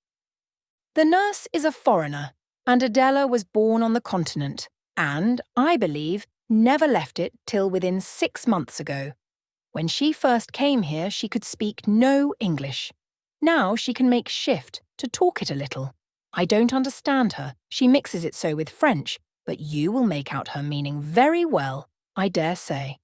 [SPEAKER 1] "The nurse is a foreigner, and Adela was born on the continent, and, I believe, never left it till within 6 months ago. When she first came here, she could speak no English. Now she can make shift to talk it a little. I don't understand her. She mixes it so with French, but you will make out her meaning very well, I dare say."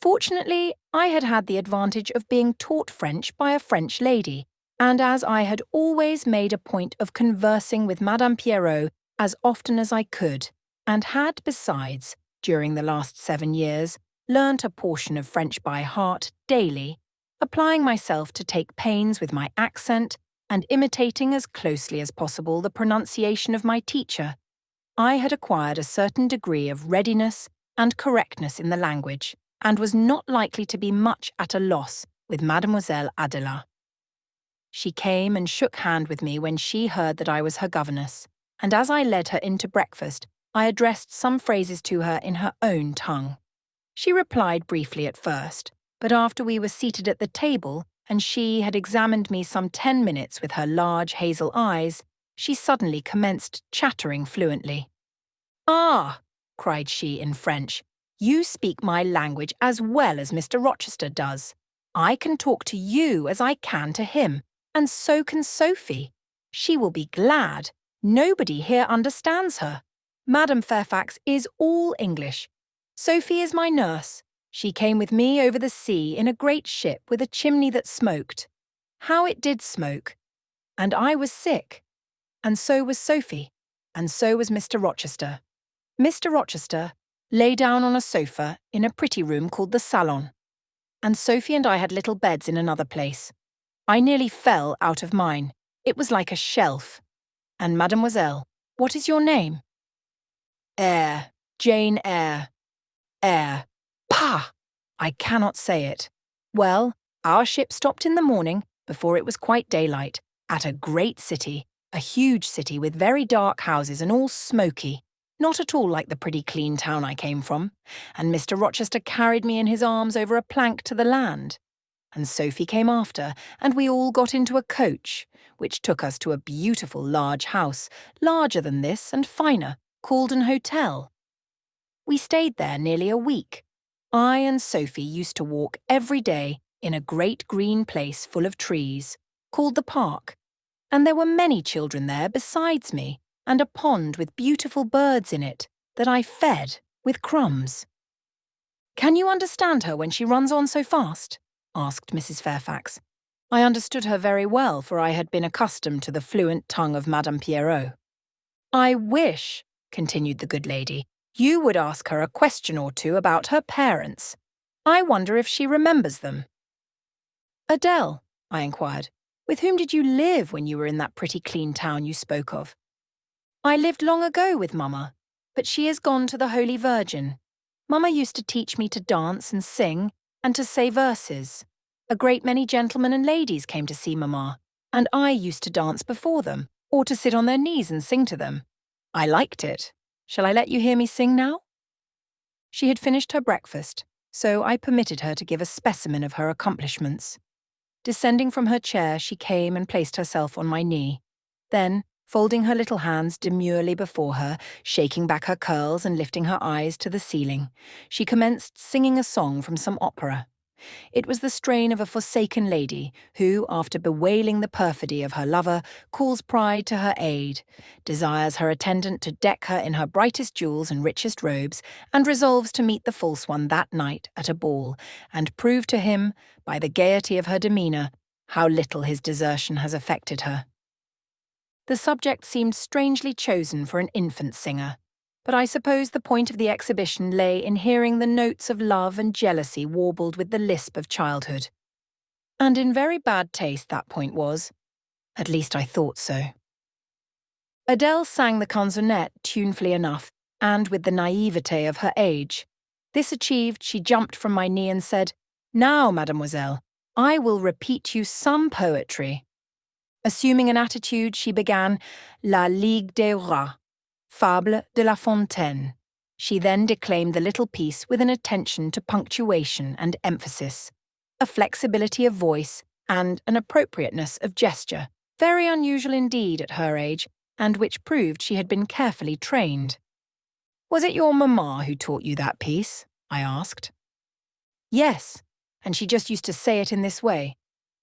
[SPEAKER 1] Fortunately, I had had the advantage of being taught French by a French lady, and as I had always made a point of conversing with Madame Pierrot as often as I could, and had besides, during the last 7 years, learnt a portion of French by heart daily, applying myself to take pains with my accent and imitating as closely as possible the pronunciation of my teacher, I had acquired a certain degree of readiness and correctness in the language, and was not likely to be much at a loss with Mademoiselle Adela. She came and shook hand with me when she heard that I was her governess, and as I led her in to breakfast, I addressed some phrases to her in her own tongue. She replied briefly at first, but after we were seated at the table and she had examined me some 10 minutes with her large hazel eyes, she suddenly commenced chattering fluently. "Ah!" cried she in French, "you speak my language as well as Mr. Rochester does. I can talk to you as I can to him, and so can Sophie. She will be glad. Nobody here understands her. Madame Fairfax is all English. Sophie is my nurse. She came with me over the sea in a great ship with a chimney that smoked. How it did smoke! And I was sick. And so was Sophie. And so was Mr. Rochester. Mr. Rochester lay down on a sofa in a pretty room called the salon. And Sophie and I had little beds in another place. I nearly fell out of mine. It was like a shelf. And Mademoiselle, what is your name?" "Eyre, Jane Eyre. Eyre. Pah! I cannot say it. Well, our ship stopped in the morning, before it was quite daylight, at a great city, a huge city with very dark houses and all smoky, not at all like the pretty clean town I came from, and Mr. Rochester carried me in his arms over a plank to the land. And Sophie came after, and we all got into a coach, which took us to a beautiful large house, larger than this and finer, called an hotel. We stayed there nearly a week. I and Sophie used to walk every day in a great green place full of trees, called the park, and there were many children there besides me, and a pond with beautiful birds in it that I fed with crumbs." "Can you understand her when she runs on so fast?" asked Mrs. Fairfax. I understood her very well, for I had been accustomed to the fluent tongue of Madame Pierrot. "I wish," continued the good lady, "you would ask her a question or two about her parents. I wonder if she remembers them." "Adele," I inquired, "with whom did you live when you were in that pretty clean town you spoke of?" "I lived long ago with Mamma, but she is gone to the Holy Virgin. Mamma used to teach me to dance and sing, and to say verses. A great many gentlemen and ladies came to see Mamma, and I used to dance before them, or to sit on their knees and sing to them. I liked it. Shall I let you hear me sing now?" She had finished her breakfast, so I permitted her to give a specimen of her accomplishments. Descending from her chair, she came and placed herself on my knee. Then, folding her little hands demurely before her, shaking back her curls and lifting her eyes to the ceiling, she commenced singing a song from some opera. It was the strain of a forsaken lady who, after bewailing the perfidy of her lover, calls pride to her aid, desires her attendant to deck her in her brightest jewels and richest robes, and resolves to meet the false one that night at a ball, and prove to him, by the gaiety of her demeanour, how little his desertion has affected her. The subject seemed strangely chosen for an infant singer. but I suppose the point of the exhibition lay in hearing the notes of love and jealousy warbled with the lisp of childhood. And in very bad taste that point was. At least I thought so. Adele sang the canzonette tunefully enough, and with the naivete of her age. This achieved, she jumped from my knee and said, "Now, mademoiselle, I will repeat you some poetry." Assuming an attitude, she began La Ligue des Rats, Fable de La Fontaine. She then declaimed the little piece with an attention to punctuation and emphasis, a flexibility of voice, and an appropriateness of gesture, very unusual indeed at her age, and which proved she had been carefully trained. "Was it your mamma who taught you that piece?" I asked. "Yes, and she just used to say it in this way.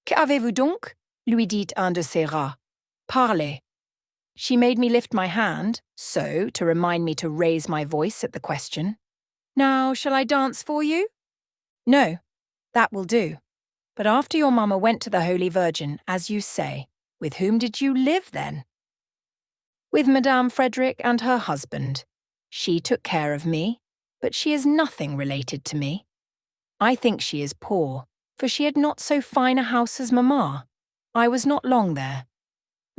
[SPEAKER 1] Qu'avez-vous donc? Lui dit un de ses rats. Parlez." She made me lift my hand, so, to remind me to raise my voice at the question. "Now, shall I dance for you?" "No, that will do. But after your mamma went to the Holy Virgin, as you say, with whom did you live then?" "With Madame Frederick and her husband. She took care of me, but she is nothing related to me. I think she is poor, for she had not so fine a house as mamma. I was not long there.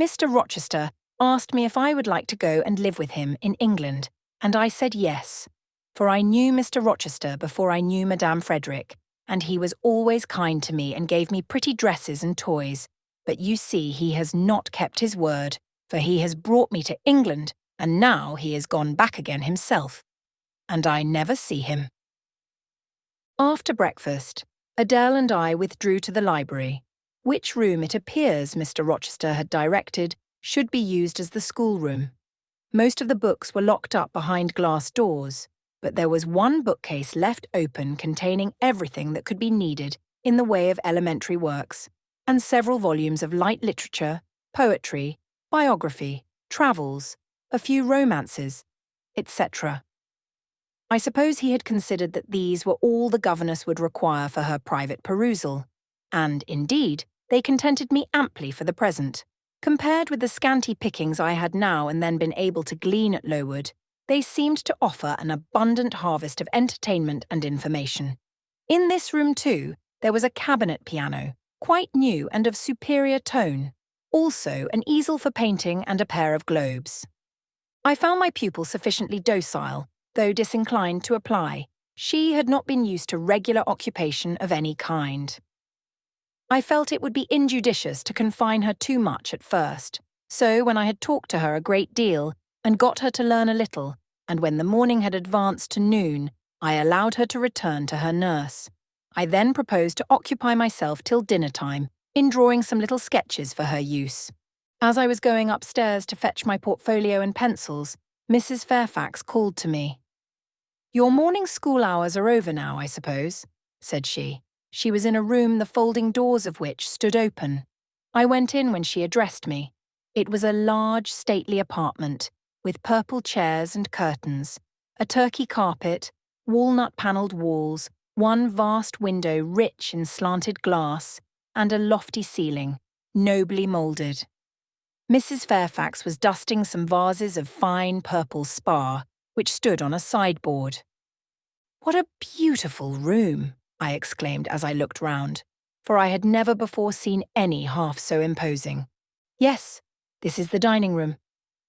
[SPEAKER 1] Mr. Rochester asked me if I would like to go and live with him in England, and I said yes, for I knew Mr. Rochester before I knew Madame Frederick, and he was always kind to me and gave me pretty dresses and toys, but you see he has not kept his word, for he has brought me to England, and now he is gone back again himself, and I never see him." After breakfast, Adele and I withdrew to the library, which room it appears Mr. Rochester had directed should be used as the schoolroom. Most of the books were locked up behind glass doors, but there was one bookcase left open containing everything that could be needed in the way of elementary works, and several volumes of light literature, poetry, biography, travels, a few romances, etc. I suppose he had considered that these were all the governess would require for her private perusal, and, indeed, they contented me amply for the present. Compared with the scanty pickings I had now and then been able to glean at Lowood, they seemed to offer an abundant harvest of entertainment and information. In this room, too, there was a cabinet piano, quite new and of superior tone, also an easel for painting and a pair of globes. I found my pupil sufficiently docile, though disinclined to apply. She had not been used to regular occupation of any kind. I felt it would be injudicious to confine her too much at first, so when I had talked to her a great deal and got her to learn a little, and when the morning had advanced to noon, I allowed her to return to her nurse. I then proposed to occupy myself till dinner-time in drawing some little sketches for her use. As I was going upstairs to fetch my portfolio and pencils, Mrs. Fairfax called to me. "Your morning school hours are over now, I suppose," said she. She was in a room the folding doors of which stood open. I went in when she addressed me. It was a large, stately apartment, with purple chairs and curtains, a turkey carpet, walnut-panelled walls, one vast window rich in slanted glass, and a lofty ceiling, nobly moulded. Mrs. Fairfax was dusting some vases of fine purple spar, which stood on a sideboard. "What a beautiful room!" I exclaimed as I looked round, for I had never before seen any half so imposing. "Yes, this is the dining room.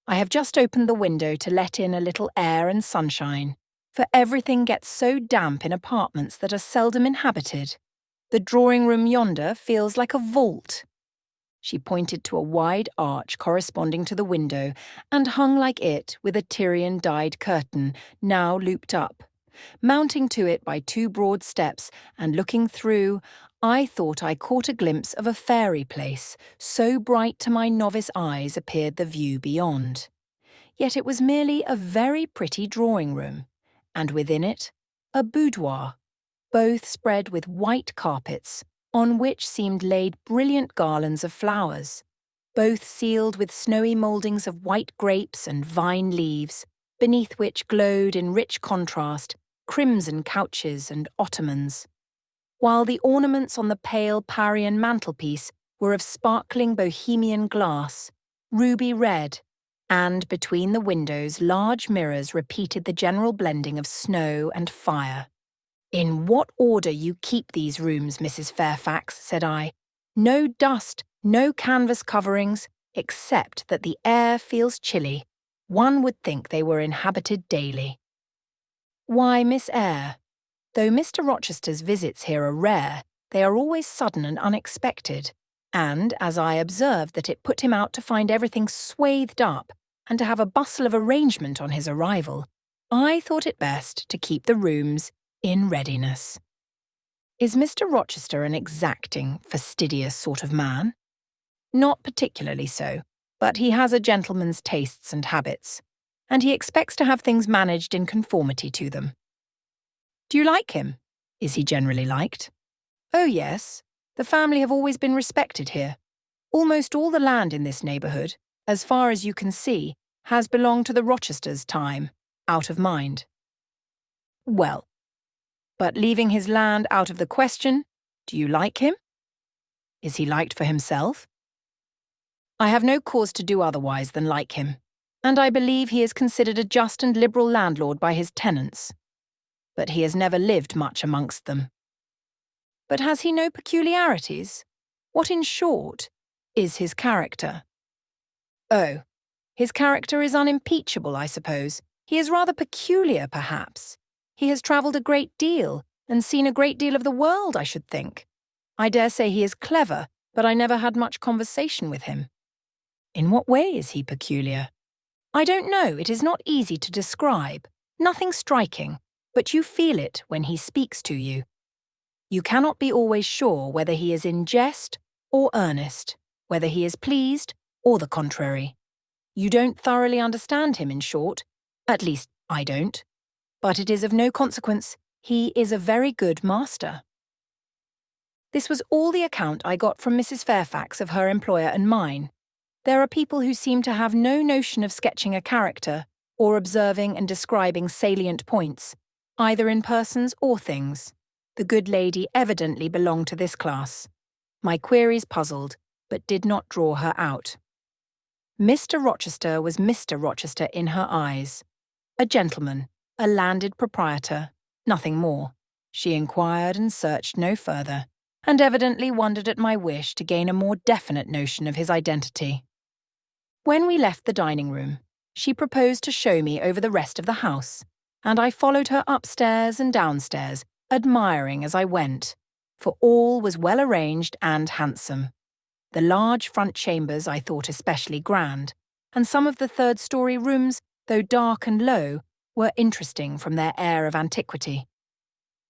[SPEAKER 1] I have just opened the window to let in a little air and sunshine, for everything gets so damp in apartments that are seldom inhabited. The drawing-room yonder feels like a vault." She pointed to a wide arch corresponding to the window and hung like it with a Tyrian dyed curtain, now looped up. Mounting to it by two broad steps and looking through, I thought I caught a glimpse of a fairy place, so bright to my novice eyes appeared the view beyond. Yet it was merely a very pretty drawing-room, and within it, a boudoir, both spread with white carpets, on which seemed laid brilliant garlands of flowers, both sealed with snowy mouldings of white grapes and vine leaves, beneath which glowed in rich contrast crimson couches and ottomans, while the ornaments on the pale Parian mantelpiece were of sparkling Bohemian glass, ruby red, and between the windows large mirrors repeated the general blending of snow and fire. "In what order you keep these rooms, Mrs. Fairfax," said I. "No dust, no canvas coverings, except that the air feels chilly. One would think they were inhabited daily." "Why, Miss Eyre, though Mr. Rochester's visits here are rare, they are always sudden and unexpected, and as I observed that it put him out to find everything swathed up and to have a bustle of arrangement on his arrival, I thought it best to keep the rooms in readiness." "Is Mr. Rochester an exacting, fastidious sort of man?" "Not particularly so, but he has a gentleman's tastes and habits, and he expects to have things managed in conformity to them." "Do you like him? Is he generally liked?" "Oh, yes. The family have always been respected here. Almost all the land in this neighbourhood, as far as you can see, has belonged to the Rochesters' time, out of mind." "Well, but leaving his land out of the question, do you like him? Is he liked for himself?" "I have no cause to do otherwise than like him, and I believe he is considered a just and liberal landlord by his tenants. But he has never lived much amongst them." "But has he no peculiarities? What, in short, is his character?" "Oh, his character is unimpeachable, I suppose. He is rather peculiar, perhaps. He has travelled a great deal, and seen a great deal of the world, I should think. I dare say he is clever, but I never had much conversation with him." "In what way is he peculiar?" "I don't know. It is not easy to describe. Nothing striking, but you feel it when he speaks to you. You cannot be always sure whether he is in jest or earnest, whether he is pleased or the contrary. You don't thoroughly understand him, in short. At least, I don't. But it is of no consequence. He is a very good master." This was all the account I got from Mrs. Fairfax of her employer and mine. There are people who seem to have no notion of sketching a character or observing and describing salient points, either in persons or things. The good lady evidently belonged to this class. My queries puzzled, but did not draw her out. Mr. Rochester was Mr. Rochester in her eyes. A gentleman, a landed proprietor, nothing more. She inquired and searched no further, and evidently wondered at my wish to gain a more definite notion of his identity. When we left the dining room, she proposed to show me over the rest of the house, and I followed her upstairs and downstairs, admiring as I went, for all was well arranged and handsome. The large front chambers I thought especially grand, and some of the third-story rooms, though dark and low, were interesting from their air of antiquity.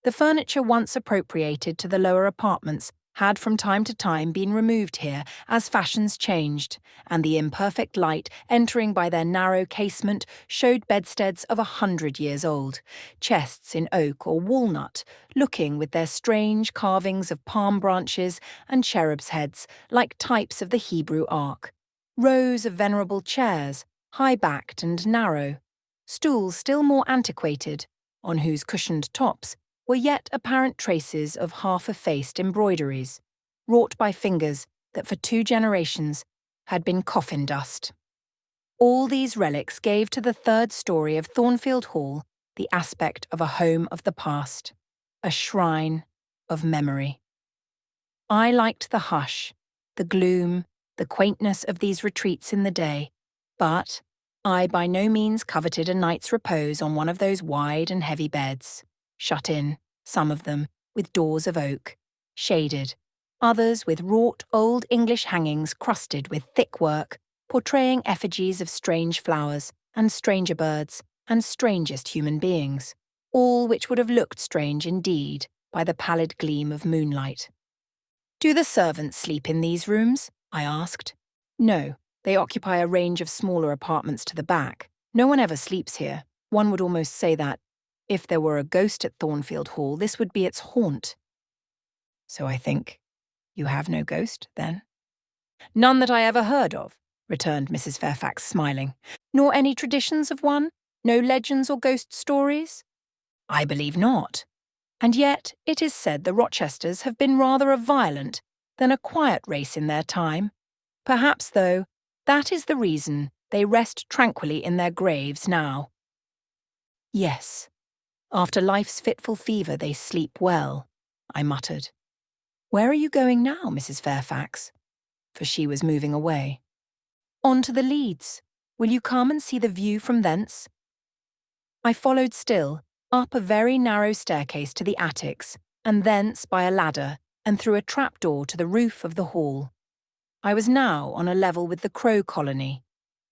[SPEAKER 1] The furniture once appropriated to the lower apartments had from time to time been removed here as fashions changed, and the imperfect light entering by their narrow casement showed bedsteads of 100 years old, chests in oak or walnut, looking with their strange carvings of palm branches and cherubs' heads like types of the Hebrew Ark, rows of venerable chairs, high-backed and narrow, stools still more antiquated, on whose cushioned tops were yet apparent traces of half-effaced embroideries, wrought by fingers that for 2 generations had been coffin dust. All these relics gave to the third story of Thornfield Hall the aspect of a home of the past, a shrine of memory. I liked the hush, the gloom, the quaintness of these retreats in the day, but I by no means coveted a night's repose on one of those wide and heavy beds, shut in, some of them, with doors of oak, shaded, others with wrought old English hangings crusted with thick work, portraying effigies of strange flowers, and stranger birds, and strangest human beings, all which would have looked strange indeed by the pallid gleam of moonlight. "Do the servants sleep in these rooms?" I asked. "No, they occupy a range of smaller apartments to the back. No one ever sleeps here. One would almost say that, if there were a ghost at Thornfield Hall, this would be its haunt." "So I think you have no ghost, then?" "None that I ever heard of," returned Mrs. Fairfax, smiling. "Nor any traditions of one? No legends or ghost stories?" "I believe not. And yet it is said the Rochesters have been rather a violent than a quiet race in their time. Perhaps, though, that is the reason They rest tranquilly in their graves now. Yes, after life's fitful fever they sleep well, I muttered. Where are you going now, Mrs. Fairfax? For she was moving away. On to the Leads. Will you come and see the view from thence? I followed still, up a very narrow staircase to the attics, and thence by a ladder, and through a trapdoor to the roof of the hall. I was now on a level with the crow colony,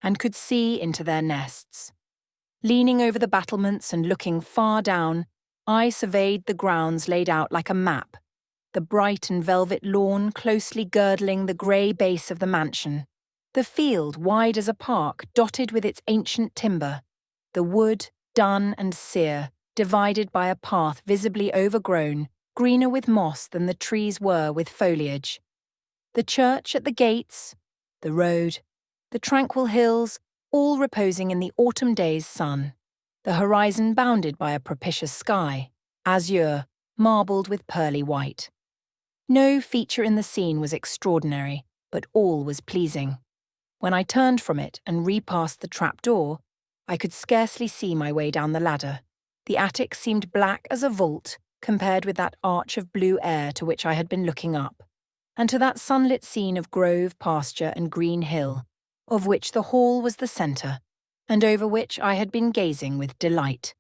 [SPEAKER 1] and could see into their nests. Leaning over the battlements and looking far down, I surveyed the grounds laid out like a map, the bright and velvet lawn closely girdling the grey base of the mansion, the field wide as a park dotted with its ancient timber, the wood, dun and sere, divided by a path visibly overgrown, greener with moss than the trees were with foliage. The church at the gates, the road, the tranquil hills, all reposing in the autumn day's sun, the horizon bounded by a propitious sky, azure, marbled with pearly white. No feature in the scene was extraordinary, but all was pleasing. When I turned from it and repassed the trapdoor, I could scarcely see my way down the ladder. The attic seemed black as a vault compared with that arch of blue air to which I had been looking up, and to that sunlit scene of grove, pasture, and green hill, of which the hall was the centre, and over which I had been gazing with delight.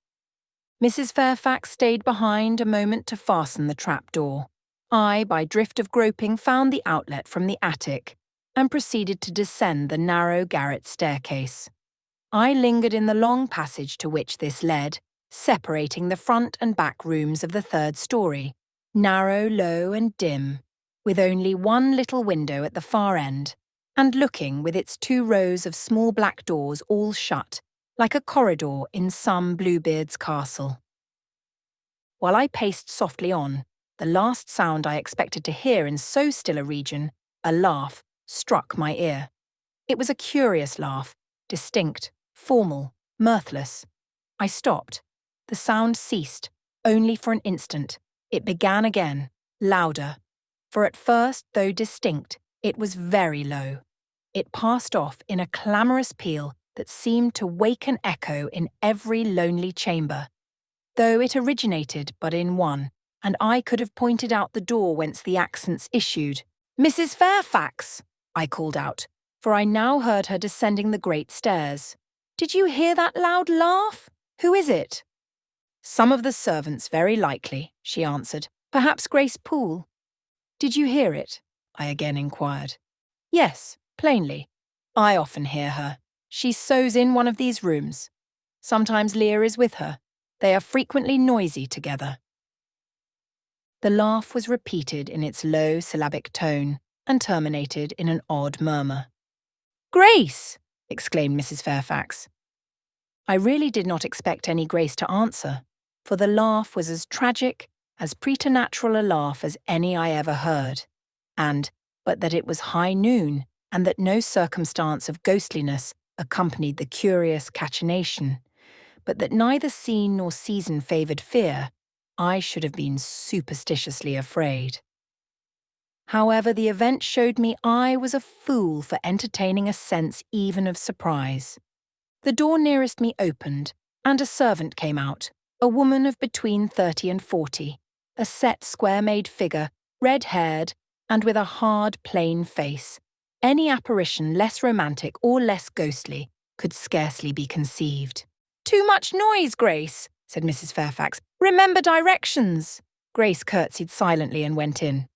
[SPEAKER 1] Mrs. Fairfax stayed behind a moment to fasten the trapdoor. I, by drift of groping, found the outlet from the attic, and proceeded to descend the narrow garret staircase. I lingered in the long passage to which this led, separating the front and back rooms of the third story, narrow, low, and dim, with only one little window at the far end, and looking with its 2 rows of small black doors all shut, like a corridor in some Bluebeard's castle. While I paced softly on, the last sound I expected to hear in so still a region, a laugh, struck my ear. It was a curious laugh, distinct, formal, mirthless. I stopped. The sound ceased, only for an instant. It began again, louder. For at first, though distinct, it was very low. It passed off in a clamorous peal that seemed to wake an echo in every lonely chamber, though it originated but in one, and I could have pointed out the door whence the accents issued. "Mrs. Fairfax!" I called out, for I now heard her descending the great stairs. "Did you hear that loud laugh? Who is it?" "Some of the servants, very likely," she answered. "Perhaps Grace Poole." "Did you hear it?" I again inquired. "Yes, plainly. I often hear her. She sews in one of these rooms. Sometimes Leah is with her. They are frequently noisy together." The laugh was repeated in its low syllabic tone and terminated in an odd murmur. "Grace!" exclaimed Mrs. Fairfax. I really did not expect any Grace to answer, for the laugh was as tragic, as preternatural a laugh as any I ever heard, and, but that it was high noon, and that no circumstance of ghostliness accompanied the curious cachinnation, but that neither scene nor season favoured fear, I should have been superstitiously afraid. However, the event showed me I was a fool for entertaining a sense even of surprise. The door nearest me opened, and a servant came out, a woman of between 30 and 40, a set, square-made figure, red-haired, and with a hard, plain face. Any apparition less romantic or less ghostly could scarcely be conceived. "Too much noise, Grace," said Mrs. Fairfax. "Remember directions." Grace curtsied silently and went in.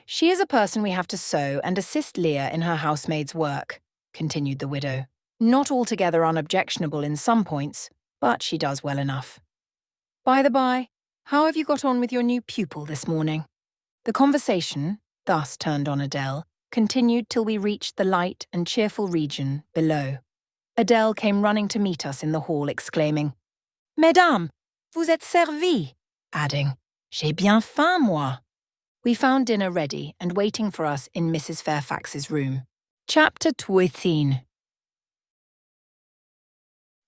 [SPEAKER 1] "She is a person we have to sew and assist Leah in her housemaid's work," continued the widow. "Not altogether unobjectionable in some points, but she does well enough. By the by, how have you got on with your new pupil this morning?" The conversation, thus turned on Adele, continued till we reached the light and cheerful region below. Adele came running to meet us in the hall, exclaiming, "Mesdames, vous êtes servies," adding, "J'ai bien faim, moi." We found dinner ready and waiting for us in Mrs. Fairfax's room. Chapter 18.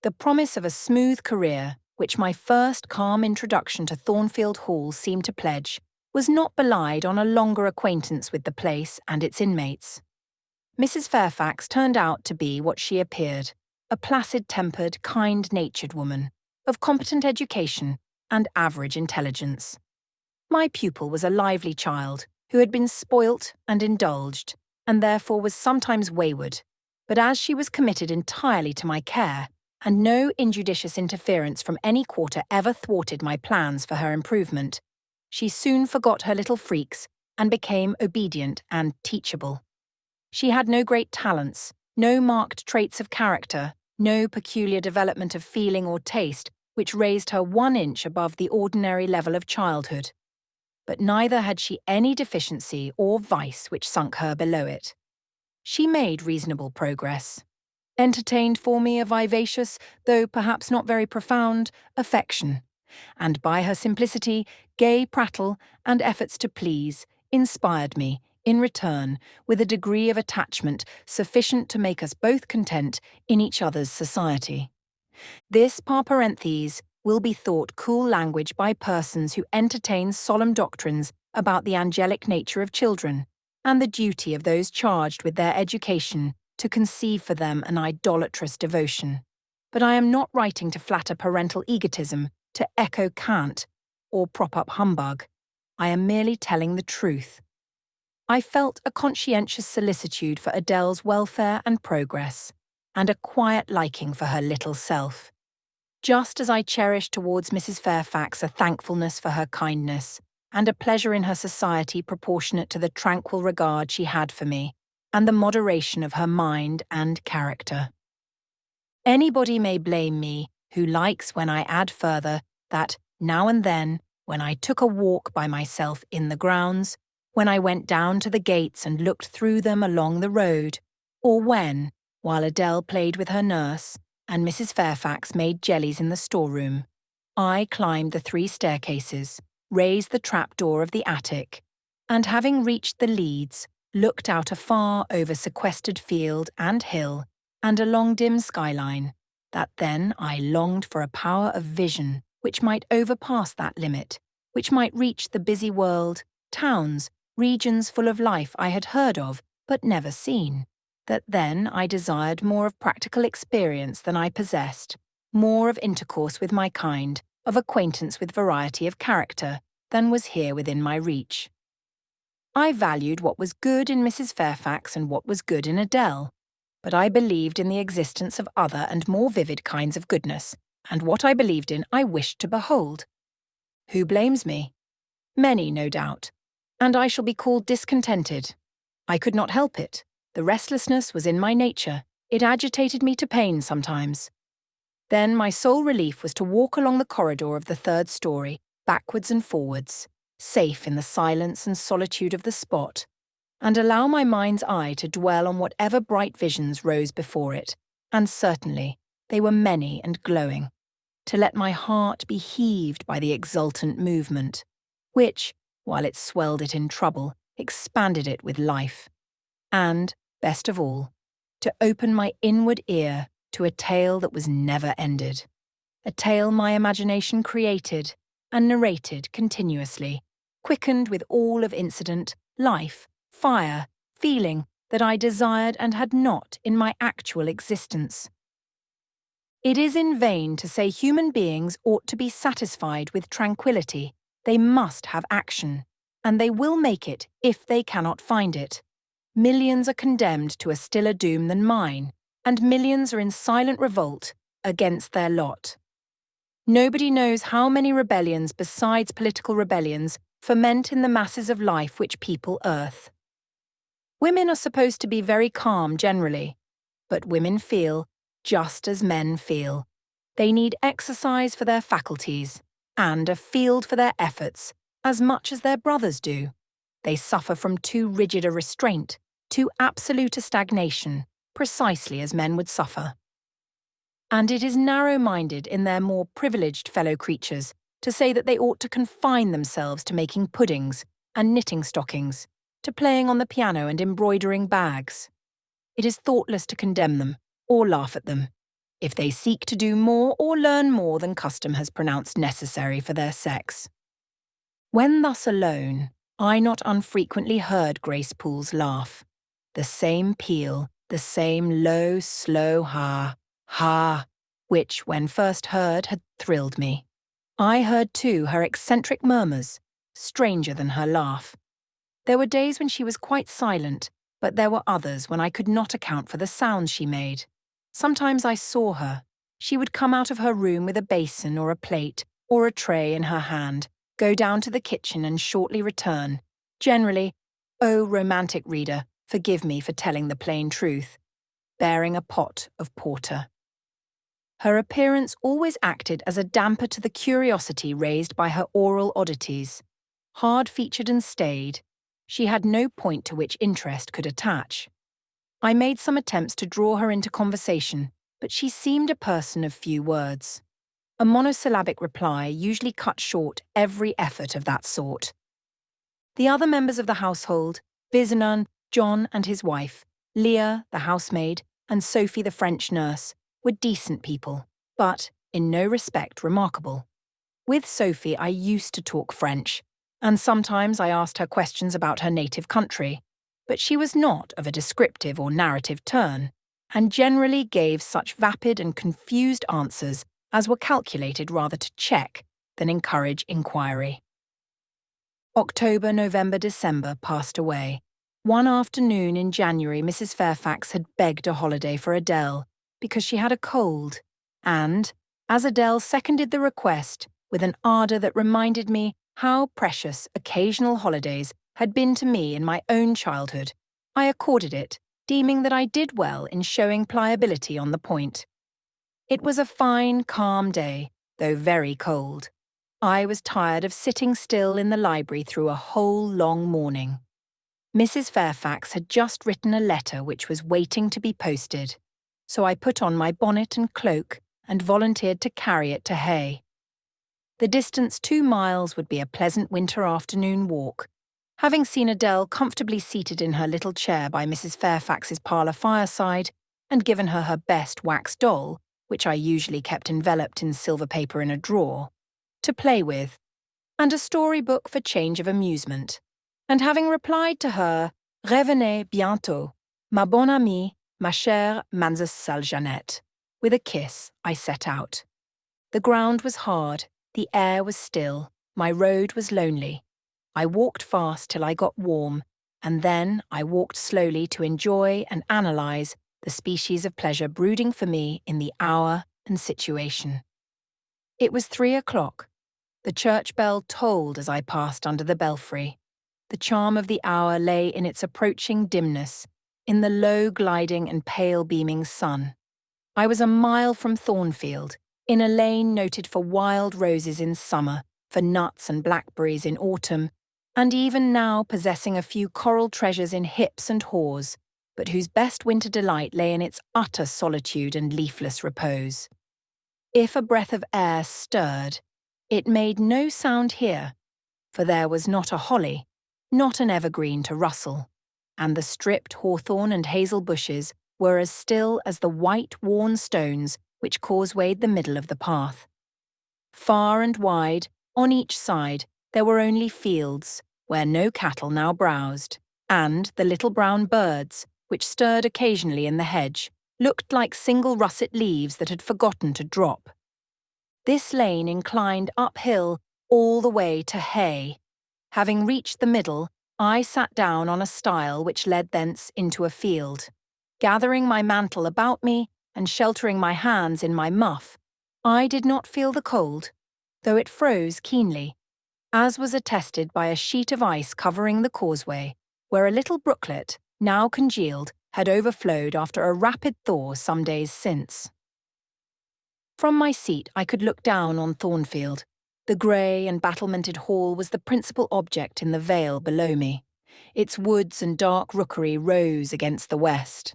[SPEAKER 1] The promise of a smooth career, which my first calm introduction to Thornfield Hall seemed to pledge, was not belied on a longer acquaintance with the place and its inmates. Mrs. Fairfax turned out to be what she appeared, a placid-tempered, kind-natured woman, of competent education and average intelligence. My pupil was a lively child who had been spoilt and indulged, and therefore was sometimes wayward, but as she was committed entirely to my care, and no injudicious interference from any quarter ever thwarted my plans for her improvement, she soon forgot her little freaks and became obedient and teachable. She had no great talents, no marked traits of character, no peculiar development of feeling or taste which raised her 1 inch above the ordinary level of childhood. But neither had she any deficiency or vice which sunk her below it. She made reasonable progress, entertained for me a vivacious, though perhaps not very profound, affection, and by her simplicity, gay prattle, and efforts to please, inspired me, in return, with a degree of attachment sufficient to make us both content in each other's society. This par parentheses will be thought cool language by persons who entertain solemn doctrines about the angelic nature of children, and the duty of those charged with their education to conceive for them an idolatrous devotion. But I am not writing to flatter parental egotism, to echo cant, or prop up humbug. I am merely telling the truth. I felt a conscientious solicitude for Adele's welfare and progress, and a quiet liking for her little self. Just as I cherished towards Mrs. Fairfax a thankfulness for her kindness, and a pleasure in her society proportionate to the tranquil regard she had for me, and the moderation of her mind and character. Anybody may blame me who likes when I add further that, now and then, when I took a walk by myself in the grounds, when I went down to the gates and looked through them along the road, or when, while Adele played with her nurse, and Mrs. Fairfax made jellies in the storeroom, I climbed the 3 staircases, raised the trapdoor of the attic, and having reached the leads, looked out afar over sequestered field and hill, and along dim skyline, that then I longed for a power of vision which might overpass that limit, which might reach the busy world, towns, regions full of life I had heard of but never seen, that then I desired more of practical experience than I possessed, more of intercourse with my kind, of acquaintance with variety of character, than was here within my reach. I valued what was good in Mrs. Fairfax and what was good in Adele, but I believed in the existence of other and more vivid kinds of goodness, and what I believed in I wished to behold. Who blames me? Many, no doubt, and I shall be called discontented. I could not help it. The restlessness was in my nature. It agitated me to pain sometimes. Then my sole relief was to walk along the corridor of the 3rd story, backwards and forwards, safe in the silence and solitude of the spot, and allow my mind's eye to dwell on whatever bright visions rose before it, and certainly they were many and glowing, to let my heart be heaved by the exultant movement, which, while it swelled it in trouble, expanded it with life, and, best of all, to open my inward ear to a tale that was never ended, a tale my imagination created and narrated continuously, quickened with all of incident, life, fire, feeling that I desired and had not in my actual existence. It is in vain to say human beings ought to be satisfied with tranquillity. They must have action, and they will make it if they cannot find it. Millions are condemned to a stiller doom than mine, and millions are in silent revolt against their lot. Nobody knows how many rebellions besides political rebellions ferment in the masses of life which people earth. Women are supposed to be very calm generally, but women feel just as men feel. They need exercise for their faculties, and a field for their efforts, as much as their brothers do. They suffer from too rigid a restraint, too absolute a stagnation, precisely as men would suffer. And it is narrow-minded in their more privileged fellow creatures to say that they ought to confine themselves to making puddings and knitting stockings, to playing on the piano and embroidering bags. It is thoughtless to condemn them, or laugh at them, if they seek to do more or learn more than custom has pronounced necessary for their sex. When thus alone, I not unfrequently heard Grace Poole's laugh, the same peal, the same low, slow ha, Ha! Which, when first heard, had thrilled me. I heard too her eccentric murmurs, stranger than her laugh. There were days when she was quite silent, but there were others when I could not account for the sounds she made. Sometimes I saw her. She would come out of her room with a basin or a plate or a tray in her hand, go down to the kitchen and shortly return. Generally, oh, romantic reader, forgive me for telling the plain truth, bearing a pot of porter. Her appearance always acted as a damper to the curiosity raised by her oral oddities. Hard-featured and staid, she had no point to which interest could attach. I made some attempts to draw her into conversation, but she seemed a person of few words. A monosyllabic reply usually cut short every effort of that sort. The other members of the household, Viznan, John and his wife, Leah, the housemaid, and Sophie, the French nurse, were decent people, but, in no respect, remarkable. With Sophie, I used to talk French, and sometimes I asked her questions about her native country, but she was not of a descriptive or narrative turn, and generally gave such vapid and confused answers as were calculated rather to check than encourage inquiry. October, November, December passed away. One afternoon in January, Mrs. Fairfax had begged a holiday for Adele because she had a cold, and, as Adele seconded the request with an ardour that reminded me how precious occasional holidays had been to me in my own childhood, I accorded it, deeming that I did well in showing pliability on the point. It was a fine, calm day, though very cold. I was tired of sitting still in the library through a whole long morning. Mrs. Fairfax had just written a letter which was waiting to be posted, so I put on my bonnet and cloak and volunteered to carry it to Hay. The distance 2 miles would be a pleasant winter afternoon walk. Having seen Adele comfortably seated in her little chair by Mrs. Fairfax's parlour fireside, and given her her best wax doll, which I usually kept enveloped in silver paper in a drawer, to play with, and a storybook for change of amusement, and having replied to her, Revenez bientôt, ma bonne amie, ma chère Mademoiselle Jeannette, with a kiss, I set out. The ground was hard, the air was still, my road was lonely. I walked fast till I got warm, and then I walked slowly to enjoy and analyse the species of pleasure brooding for me in the hour and situation. It was 3 o'clock. The church bell tolled as I passed under the belfry. The charm of the hour lay in its approaching dimness, in the low gliding and pale beaming sun. I was a mile from Thornfield, in a lane noted for wild roses in summer, for nuts and blackberries in autumn, and even now possessing a few coral treasures in hips and haws, but whose best winter delight lay in its utter solitude and leafless repose. If a breath of air stirred, it made no sound here, for there was not a holly, not an evergreen to rustle, and the stripped hawthorn and hazel bushes were as still as the white, worn stones which causewayed the middle of the path. Far and wide, on each side, there were only fields, where no cattle now browsed, and the little brown birds, which stirred occasionally in the hedge, looked like single russet leaves that had forgotten to drop. This lane inclined uphill all the way to Hay. Having reached the middle, I sat down on a stile which led thence into a field. Gathering my mantle about me and sheltering my hands in my muff, I did not feel the cold, though it froze keenly, as was attested by a sheet of ice covering the causeway, where a little brooklet, now congealed, had overflowed after a rapid thaw some days since. From my seat I could look down on Thornfield. The grey and battlemented hall was the principal object in the vale below me. Its woods and dark rookery rose against the west.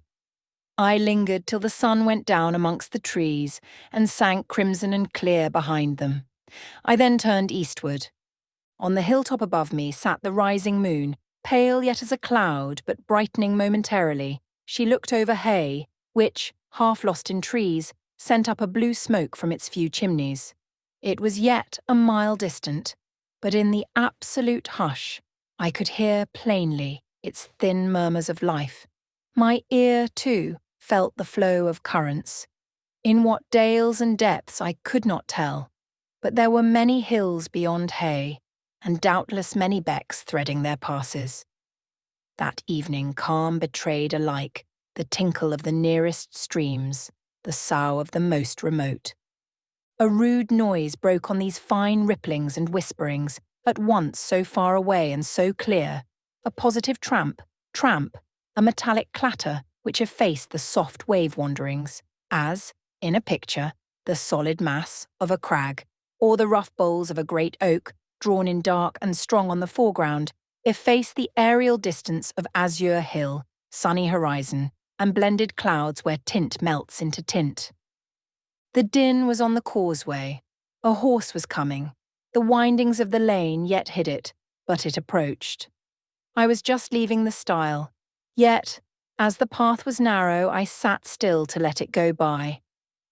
[SPEAKER 1] I lingered till the sun went down amongst the trees and sank crimson and clear behind them. I then turned eastward. On the hilltop above me sat the rising moon, pale yet as a cloud, but brightening momentarily. She looked over Hay, which, half lost in trees, sent up a blue smoke from its few chimneys. It was yet a mile distant, but in the absolute hush, I could hear plainly its thin murmurs of life. My ear, too, felt the flow of currents. In what dales and depths I could not tell, but there were many hills beyond Hay, and doubtless many becks threading their passes. That evening calm betrayed alike the tinkle of the nearest streams, the sough of the most remote. A rude noise broke on these fine ripplings and whisperings, at once so far away and so clear, a positive tramp, a metallic clatter which effaced the soft wave wanderings, as, in a picture, the solid mass of a crag, or the rough boles of a great oak, drawn in dark and strong on the foreground, efface the aerial distance of azure hill, sunny horizon, and blended clouds where tint melts into tint. The din was on the causeway. A horse was coming. The windings of the lane yet hid it, but it approached. I was just leaving the stile. Yet, as the path was narrow, I sat still to let it go by.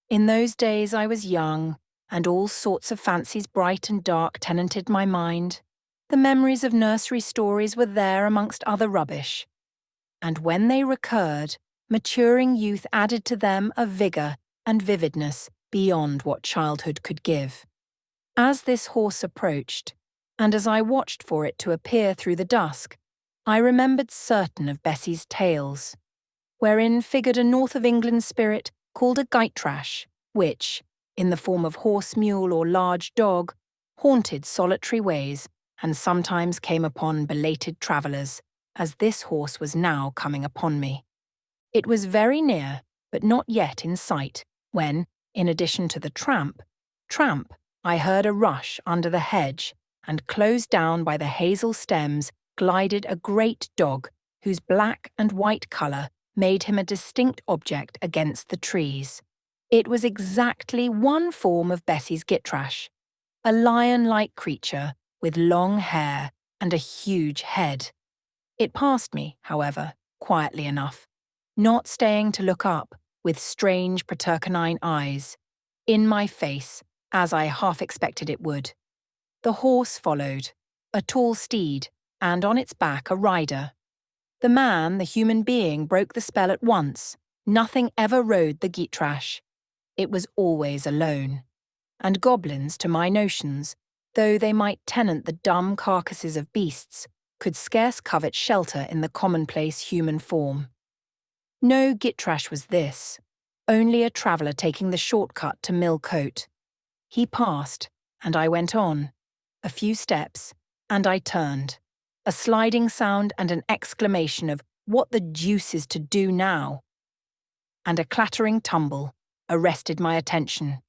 [SPEAKER 1] In those days I was young, and all sorts of fancies bright and dark tenanted my mind. The memories of nursery stories were there amongst other rubbish. And when they recurred, maturing youth added to them a vigour and vividness beyond what childhood could give. As this horse approached, and as I watched for it to appear through the dusk, I remembered certain of Bessie's tales, wherein figured a north of England spirit called a gytrash, which, in the form of horse, mule, or large dog, haunted solitary ways and sometimes came upon belated travellers, as this horse was now coming upon me. It was very near, but not yet in sight, when, in addition to the tramp, I heard a rush under the hedge, and close down by the hazel stems glided a great dog, whose black and white colour made him a distinct object against the trees. It was exactly one form of Bessie's gytrash, a lion-like creature with long hair and a huge head. It passed me, however, quietly enough, not staying to look up, with strange proturcanine eyes, in my face, as I half expected it would. The horse followed, a tall steed, and on its back a rider. The man, the human being, broke the spell at once. Nothing ever rode the gytrash. It was always alone. And goblins, to my notions, though they might tenant the dumb carcasses of beasts, could scarce covet shelter in the commonplace human form. No gytrash was this, only a traveller taking the shortcut to Millcote. He passed, and I went on. A few steps, and I turned. A sliding sound and an exclamation of, "What the deuce is to do now?" And a clattering tumble arrested my attention.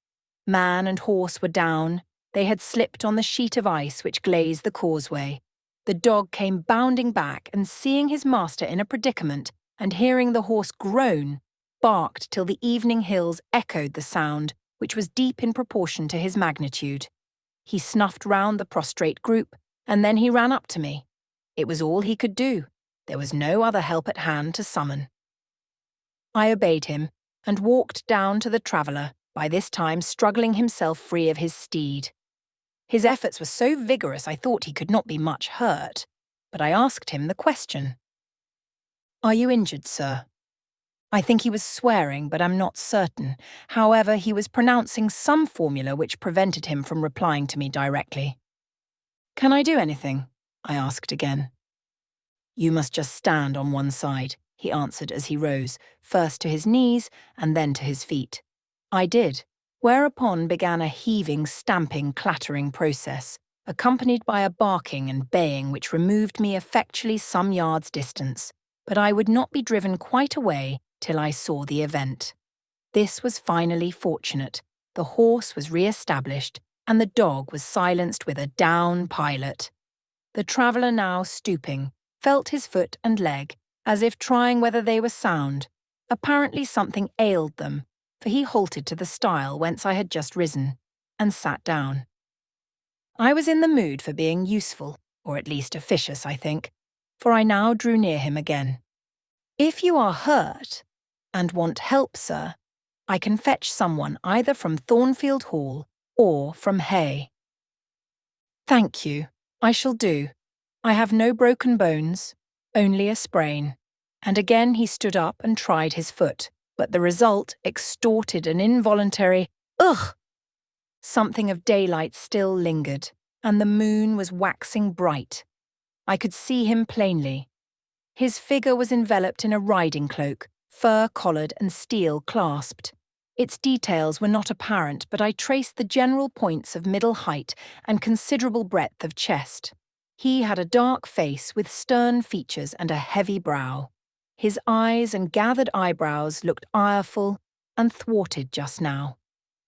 [SPEAKER 1] Man and horse were down. They had slipped on the sheet of ice which glazed the causeway. The dog came bounding back, and seeing his master in a predicament, and hearing the horse groan, barked till the evening hills echoed the sound, which was deep in proportion to his magnitude. He snuffed round the prostrate group, and then he ran up to me. It was all he could do. There was no other help at hand to summon. I obeyed him, and walked down to the traveller, by this time struggling himself free of his steed. His efforts were so vigorous I thought he could not be much hurt, but I asked him the question. "Are you injured, sir?" I think he was swearing, but am not certain. However, he was pronouncing some formula which prevented him from replying to me directly. "Can I do anything?" I asked again. "You must just stand on one side," he answered as he rose, first to his knees and then to his feet. I did, whereupon began a heaving, stamping, clattering process, accompanied by a barking and baying which removed me effectually some yards' distance, but I would not be driven quite away till I saw the event. This was finally fortunate. The horse was re-established, and the dog was silenced with a down pilot. The traveller, now stooping, felt his foot and leg, as if trying whether they were sound. Apparently something ailed them, for he halted to the stile whence I had just risen, and sat down. I was in the mood for being useful, or at least officious, I think, for I now drew near him again. "If you are hurt, and want help, sir, I can fetch someone either from Thornfield Hall or from Hay." "Thank you, I shall do. I have no broken bones, only a sprain." And again he stood up and tried his foot, but the result extorted an involuntary ugh. Something of daylight still lingered, and the moon was waxing bright. I could see him plainly. His figure was enveloped in a riding cloak, fur-collared and steel-clasped. Its details were not apparent, but I traced the general points of middle height and considerable breadth of chest. He had a dark face with stern features and a heavy brow. His eyes and gathered eyebrows looked ireful and thwarted just now.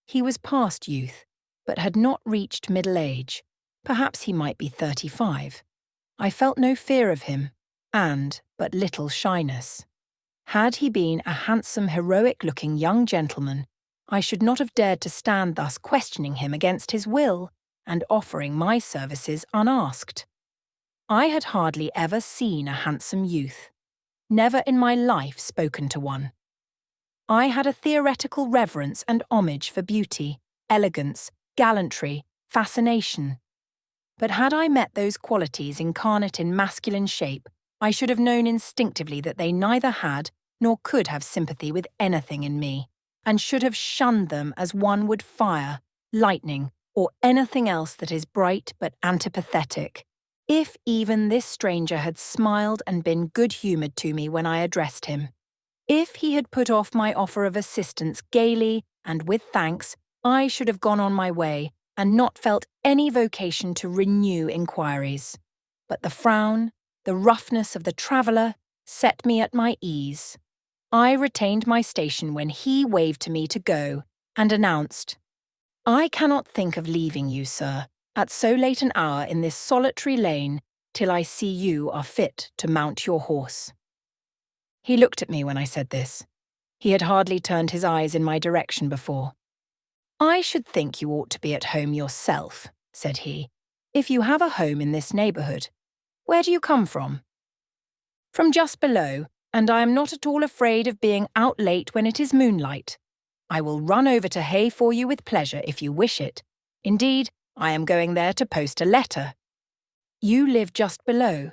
[SPEAKER 1] He was past youth, but had not reached middle age. Perhaps he might be 35. I felt no fear of him, and but little shyness. Had he been a handsome, heroic-looking young gentleman, I should not have dared to stand thus questioning him against his will and offering my services unasked. I had hardly ever seen a handsome youth, never in my life spoken to one. I had a theoretical reverence and homage for beauty, elegance, gallantry, fascination. But had I met those qualities incarnate in masculine shape, I should have known instinctively that they neither had nor could have sympathy with anything in me, and should have shunned them as one would fire, lightning, or anything else that is bright but antipathetic. If even this stranger had smiled and been good-humoured to me when I addressed him, if he had put off my offer of assistance gaily and with thanks, I should have gone on my way and not felt any vocation to renew inquiries. But the frown, the roughness of the traveller, set me at my ease. I retained my station when he waved to me to go and announced, "I cannot think of leaving you, sir, at so late an hour in this solitary lane, till I see you are fit to mount your horse." He looked at me when I said this. He had hardly turned his eyes in my direction before. "I should think you ought to be at home yourself," said he, "if you have a home in this neighbourhood. Where do you come from?" "From just below, and I am not at all afraid of being out late when it is moonlight. I will run over to Hay for you with pleasure if you wish it. Indeed, I am going there to post a letter." "You live just below?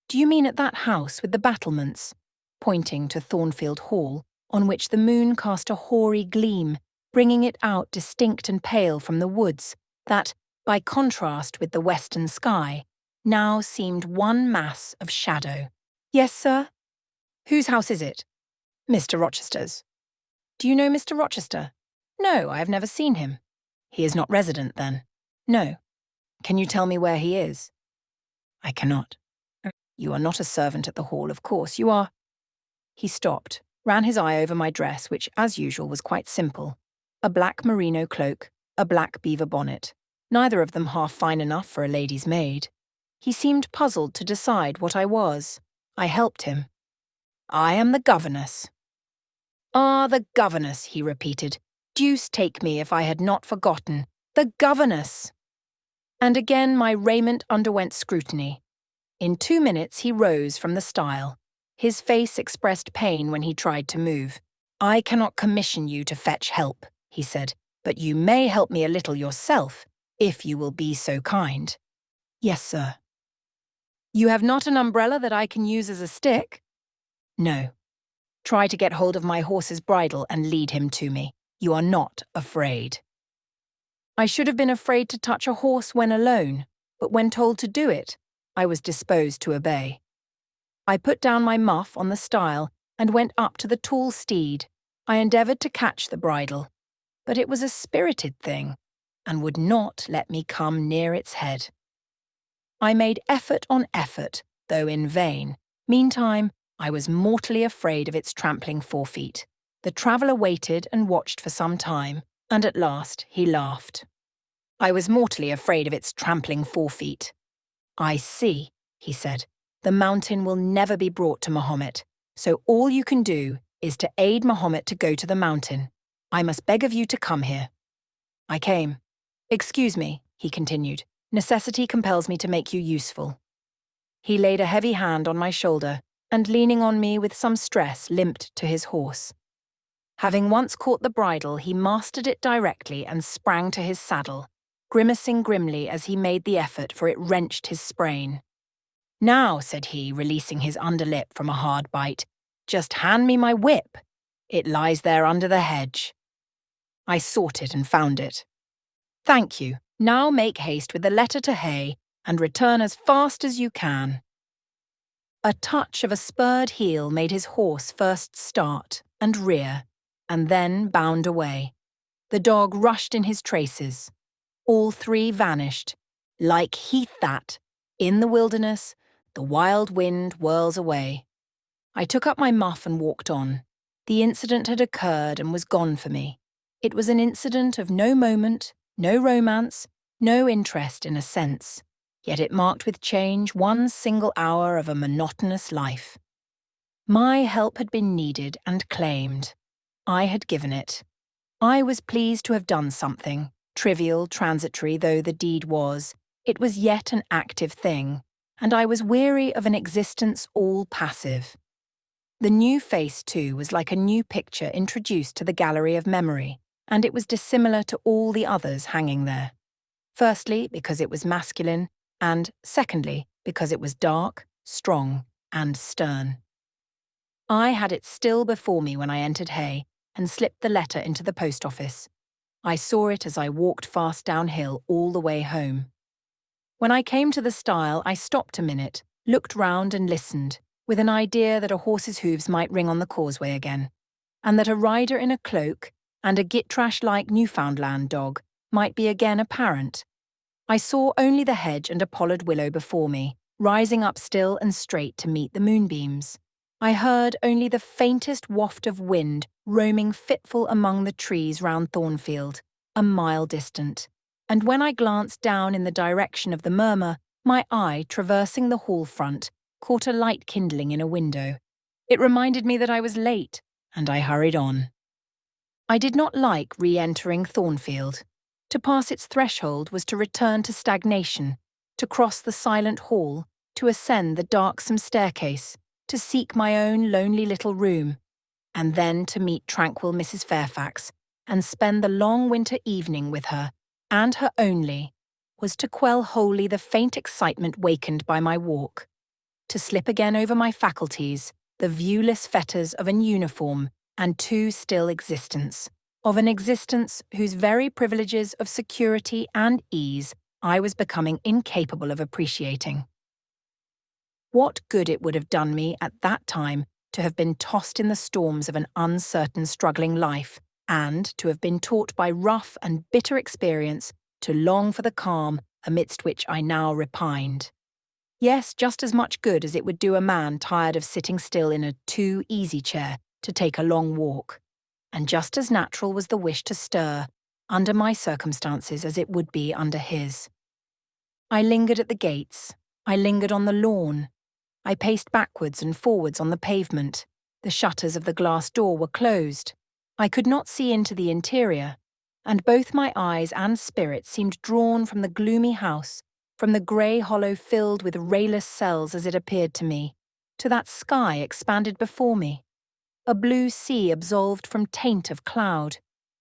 [SPEAKER 1] Do you mean at that house with the battlements?" Pointing to Thornfield Hall, on which the moon cast a hoary gleam, bringing it out distinct and pale from the woods, that, by contrast with the western sky, now seemed one mass of shadow. "Yes, sir." "Whose house is it?" "Mr. Rochester's." "Do you know Mr. Rochester?" "No, I have never seen him." "He is not resident, then?" "No." "Can you tell me where he is?" "I cannot." "You are not a servant at the Hall, of course. You are—" He stopped, ran his eye over my dress, which, as usual, was quite simple. A black merino cloak, a black beaver bonnet, neither of them half fine enough for a lady's maid. He seemed puzzled to decide what I was. I helped him. "I am the governess." "Ah, the governess," he repeated. "Deuce take me if I had not forgotten. The governess!" And again my raiment underwent scrutiny. In 2 minutes he rose from the stile. His face expressed pain when he tried to move. "I cannot commission you to fetch help," he said, "but you may help me a little yourself, if you will be so kind." "Yes, sir." "You have not an umbrella that I can use as a stick?" "No." "Try to get hold of my horse's bridle and lead him to me. You are not afraid." I should have been afraid to touch a horse when alone, but when told to do it, I was disposed to obey. I put down my muff on the stile and went up to the tall steed. I endeavoured to catch the bridle, but it was a spirited thing and would not let me come near its head. I made effort on effort, though in vain. Meantime, I was mortally afraid of its trampling forefeet. The traveller waited and watched for some time, and at last he laughed. "I was mortally afraid of its trampling forefeet." "I see," he said. "The mountain will never be brought to Mahomet, so all you can do is to aid Mahomet to go to the mountain. I must beg of you to come here." I came. "Excuse me," he continued. "Necessity compels me to make you useful." He laid a heavy hand on my shoulder, and leaning on me with some stress, limped to his horse. Having once caught the bridle, he mastered it directly and sprang to his saddle, grimacing grimly as he made the effort, for it wrenched his sprain. "Now," said he, releasing his underlip from a hard bite, "just hand me my whip." It lies there under the hedge. I sought it and found it. Thank you. Now make haste with the letter to Hay and return as fast as you can. A touch of a spurred heel made his horse first start and rear, and then bound away. The dog rushed in his traces. All three vanished, like heath that, in the wilderness, the wild wind whirls away. I took up my muff and walked on. The incident had occurred and was gone for me. It was an incident of no moment, no romance, no interest in a sense, yet it marked with change one single hour of a monotonous life. My help had been needed and claimed. I had given it. I was pleased to have done something, trivial, transitory though the deed was. It was yet an active thing, and I was weary of an existence all passive. The new face, too, was like a new picture introduced to the gallery of memory, and it was dissimilar to all the others hanging there. Firstly, because it was masculine, and secondly, because it was dark, strong, and stern. I had it still before me when I entered Hay and slipped the letter into the post office. I saw it as I walked fast downhill all the way home. When I came to the stile, I stopped a minute, looked round and listened, with an idea that a horse's hooves might ring on the causeway again, and that a rider in a cloak and a gittrash-like Newfoundland dog might be again apparent. I saw only the hedge and a pollard willow before me, rising up still and straight to meet the moonbeams. I heard only the faintest waft of wind roaming fitful among the trees round Thornfield, a mile distant, and when I glanced down in the direction of the murmur, my eye, traversing the hall front, caught a light kindling in a window. It reminded me that I was late, and I hurried on. I did not like re-entering Thornfield. To pass its threshold was to return to stagnation, to cross the silent hall, to ascend the darksome staircase, to seek my own lonely little room, and then to meet tranquil Mrs. Fairfax, and spend the long winter evening with her, and her only, was to quell wholly the faint excitement wakened by my walk, to slip again over my faculties the viewless fetters of an uniform and too still existence, of an existence whose very privileges of security and ease I was becoming incapable of appreciating. What good it would have done me at that time to have been tossed in the storms of an uncertain, struggling life, and to have been taught by rough and bitter experience to long for the calm amidst which I now repined. Yes, just as much good as it would do a man tired of sitting still in a too easy chair to take a long walk, and just as natural was the wish to stir, under my circumstances as it would be under his. I lingered at the gates, I lingered on the lawn, I paced backwards and forwards on the pavement. The shutters of the glass door were closed. I could not see into the interior, and both my eyes and spirit seemed drawn from the gloomy house, from the grey hollow filled with rayless cells as it appeared to me, to that sky expanded before me, a blue sea absolved from taint of cloud,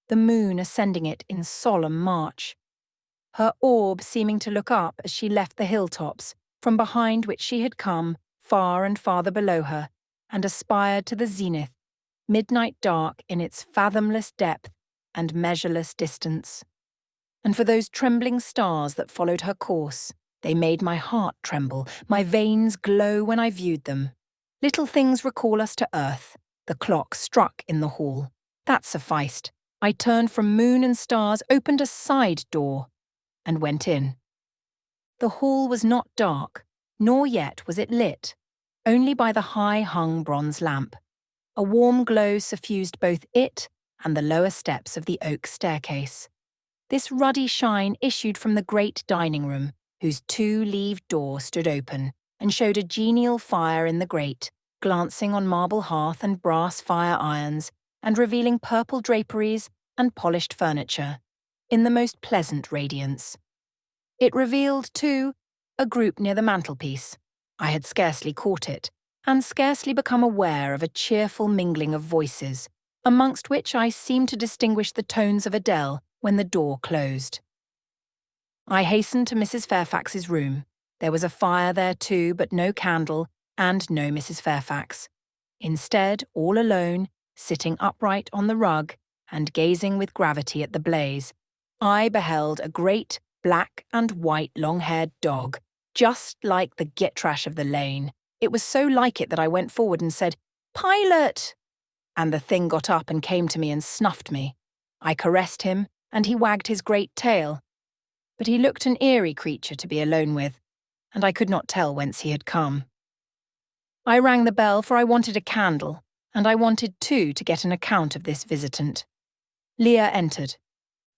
[SPEAKER 1] the moon ascending it in solemn march, her orb seeming to look up as she left the hilltops, from behind which she had come, far and farther below her, and aspired to the zenith, midnight dark in its fathomless depth and measureless distance. And for those trembling stars that followed her course, they made my heart tremble, my veins glow when I viewed them. Little things recall us to earth. The clock struck in the hall. That sufficed. I turned from moon and stars, opened a side door, and went in. The hall was not dark, nor yet was it lit, only by the high-hung bronze lamp. A warm glow suffused both it and the lower steps of the oak staircase. This ruddy shine issued from the great dining room, whose two-leaved door stood open, and showed a genial fire in the grate, glancing on marble hearth and brass fire irons, and revealing purple draperies and polished furniture, in the most pleasant radiance. It revealed, too, a group near the mantelpiece. I had scarcely caught it, and scarcely become aware of a cheerful mingling of voices, amongst which I seemed to distinguish the tones of Adele when the door closed. I hastened to Mrs. Fairfax's room. There was a fire there too, but no candle, and no Mrs. Fairfax. Instead, all alone, sitting upright on the rug and gazing with gravity at the blaze, I beheld a great black and white long-haired dog, just like the git-trash of the lane. It was so like it that I went forward and said, "Pilot!" And the thing got up and came to me and snuffed me. I caressed him, and he wagged his great tail. But he looked an eerie creature to be alone with, and I could not tell whence he had come. I rang the bell, for I wanted a candle, and I wanted, too, to get an account of this visitant. Leah entered.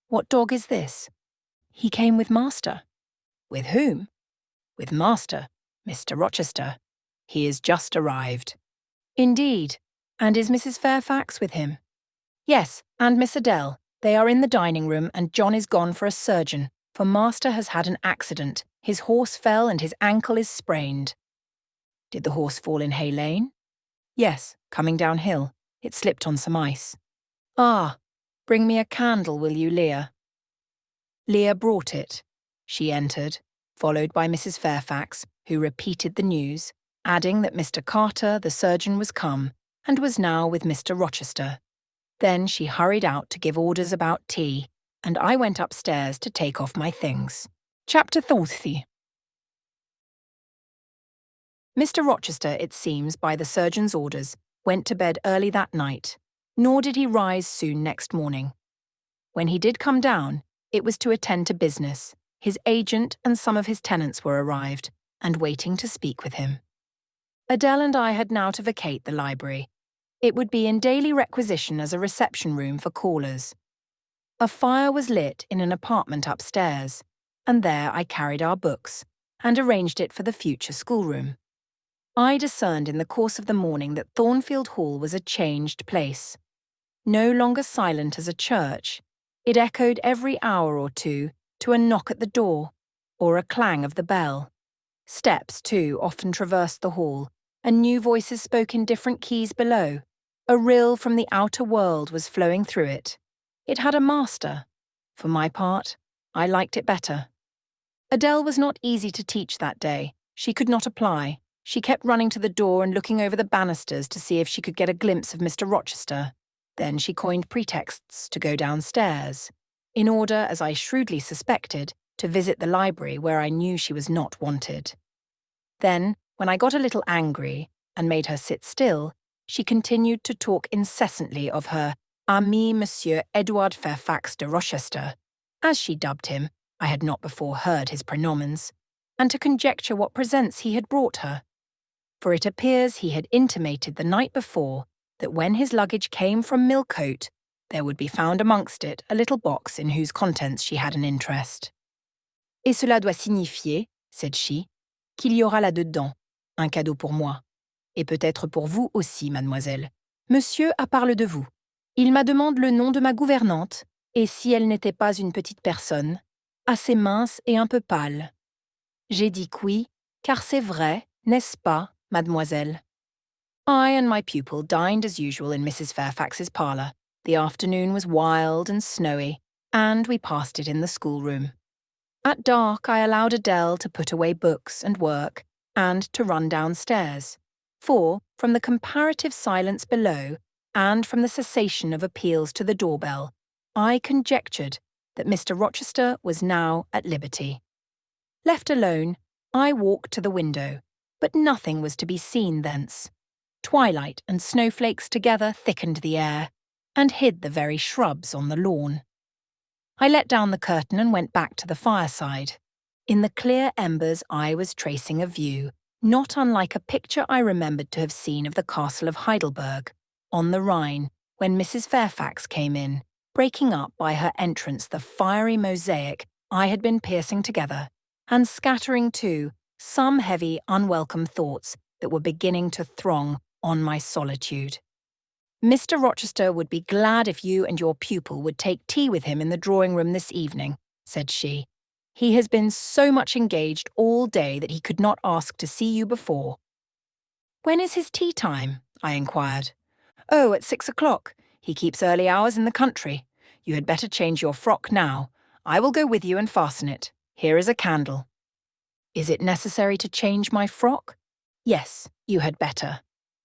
[SPEAKER 1] "What dog is this?" "He came with master." "With whom?" "With master, Mr. Rochester. He is just arrived." "Indeed. And is Mrs. Fairfax with him?" "Yes, and Miss Adele. They are in the dining room, and John is gone for a surgeon, for master has had an accident. His horse fell and his ankle is sprained." "Did the horse fall in Hay Lane?" "Yes, coming downhill. It slipped on some ice." "Ah, bring me a candle, will you, Leah?" Leah brought it. She entered, followed by Mrs. Fairfax, who repeated the news, adding that Mr. Carter, the surgeon, was come, and was now with Mr. Rochester. Then she hurried out to give orders about tea, and I went upstairs to take off my things. Chapter 30. Mr. Rochester, it seems, by the surgeon's orders, went to bed early that night, nor did he rise soon next morning. When he did come down, it was to attend to business. His agent and some of his tenants were arrived, and waiting to speak with him. Adele and I had now to vacate the library. It would be in daily requisition as a reception room for callers. A fire was lit in an apartment upstairs, and there I carried our books, and arranged it for the future schoolroom. I discerned in the course of the morning that Thornfield Hall was a changed place. No longer silent as a church, it echoed every hour or two to a knock at the door, or a clang of the bell. Steps, too, often traversed the hall, and new voices spoke in different keys below. A rill from the outer world was flowing through it. It had a master. For my part, I liked it better. Adele was not easy to teach that day. She could not apply. She kept running to the door and looking over the banisters to see if she could get a glimpse of Mr. Rochester. Then she coined pretexts to go downstairs, in order, as I shrewdly suspected, to visit the library where I knew she was not wanted. Then, when I got a little angry and made her sit still, she continued to talk incessantly of her ami Monsieur Edward Fairfax de Rochester, as she dubbed him. I had not before heard his pronomens, and to conjecture what presents he had brought her. For it appears he had intimated the night before that when his luggage came from Millcote, there would be found amongst it a little box in whose contents she had an interest. "Et cela doit signifier," said she, "qu'il y aura là-dedans un cadeau pour moi, et peut-être pour vous aussi, mademoiselle. Monsieur a parlé de vous. Il m'a demandé le nom de ma gouvernante, et si elle n'était pas une petite personne, assez mince et un peu pâle. J'ai dit oui, car c'est vrai, n'est-ce pas, mademoiselle?" I and my pupil dined as usual in Mrs. Fairfax's parlour. The afternoon was wild and snowy, and we passed it in the schoolroom. At dark, I allowed Adele to put away books and work, and to run downstairs, for, from the comparative silence below, and from the cessation of appeals to the doorbell, I conjectured that Mr. Rochester was now at liberty. Left alone, I walked to the window, but nothing was to be seen thence. Twilight and snowflakes together thickened the air, and hid the very shrubs on the lawn. I let down the curtain and went back to the fireside. In the clear embers I was tracing a view, not unlike a picture I remembered to have seen of the castle of Heidelberg, on the Rhine, when Mrs. Fairfax came in, breaking up by her entrance the fiery mosaic I had been piecing together, and scattering, too, some heavy, unwelcome thoughts that were beginning to throng on my solitude. "Mr. Rochester would be glad if you and your pupil would take tea with him in the drawing-room this evening," said she. "He has been so much engaged all day that he could not ask to see you before." "When is his tea time?" I inquired. "Oh, at 6 o'clock. He keeps early hours in the country. You had better change your frock now. I will go with you and fasten it. Here is a candle." "Is it necessary to change my frock?" "Yes, you had better."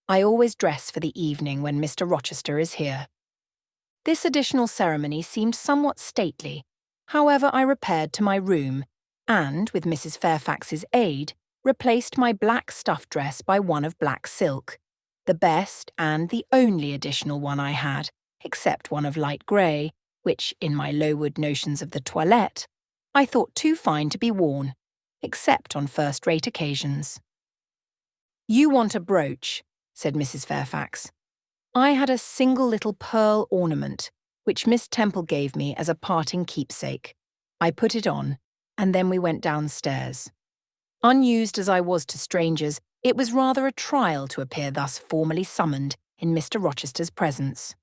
[SPEAKER 1] I always dress for the evening when Mr. Rochester is here. This additional ceremony seemed somewhat stately. However, I repaired to my room and, with Mrs. Fairfax's aid, replaced my black stuff dress by one of black silk, the best and the only additional one I had, except one of light grey, which, in my Lowood notions of the toilette, I thought too fine to be worn, except on first-rate occasions. "You want a brooch," said Mrs. Fairfax. I had a single little pearl ornament, which Miss Temple gave me as a parting keepsake. I put it on, and then we went downstairs. Unused as I was to strangers, it was rather a trial to appear thus formally summoned in Mr. Rochester's presence.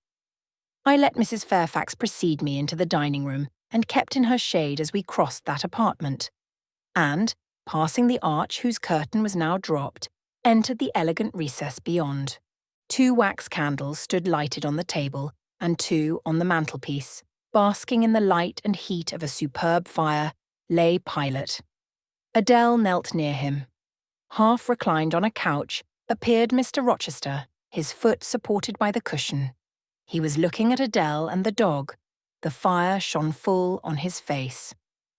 [SPEAKER 1] I let Mrs. Fairfax precede me into the dining room and kept in her shade as we crossed that apartment, and, passing the arch whose curtain was now dropped, entered the elegant recess beyond. 2 wax candles stood lighted on the table, and 2 on the mantelpiece. Basking in the light and heat of a superb fire lay Pilot. Adele knelt near him. Half reclined on a couch appeared Mr. Rochester, his foot supported by the cushion. He was looking at Adele and the dog. The fire shone full on his face.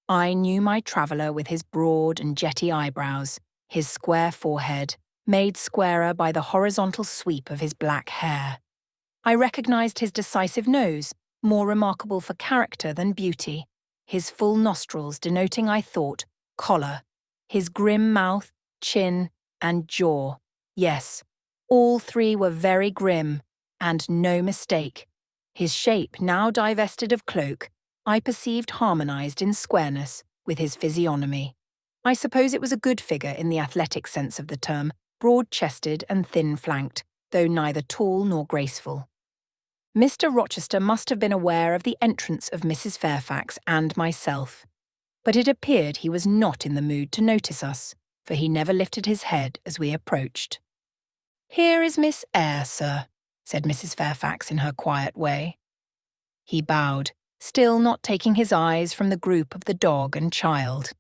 [SPEAKER 1] I knew my traveller with his broad and jetty eyebrows, his square forehead, made squarer by the horizontal sweep of his black hair. I recognised his decisive nose, more remarkable for character than beauty, his full nostrils denoting, I thought, choler, his grim mouth, chin, and jaw. Yes, all 3 were very grim, and no mistake. His shape, now divested of cloak, I perceived harmonised in squareness with his physiognomy. I suppose it was a good figure in the athletic sense of the term, broad-chested and thin-flanked, though neither tall nor graceful. Mr. Rochester must have been aware of the entrance of Mrs. Fairfax and myself, but it appeared he was not in the mood to notice us, for he never lifted his head as we approached. "Here is Miss Eyre, sir," said Mrs. Fairfax in her quiet way. He bowed, still not taking his eyes from the group of the dog and child.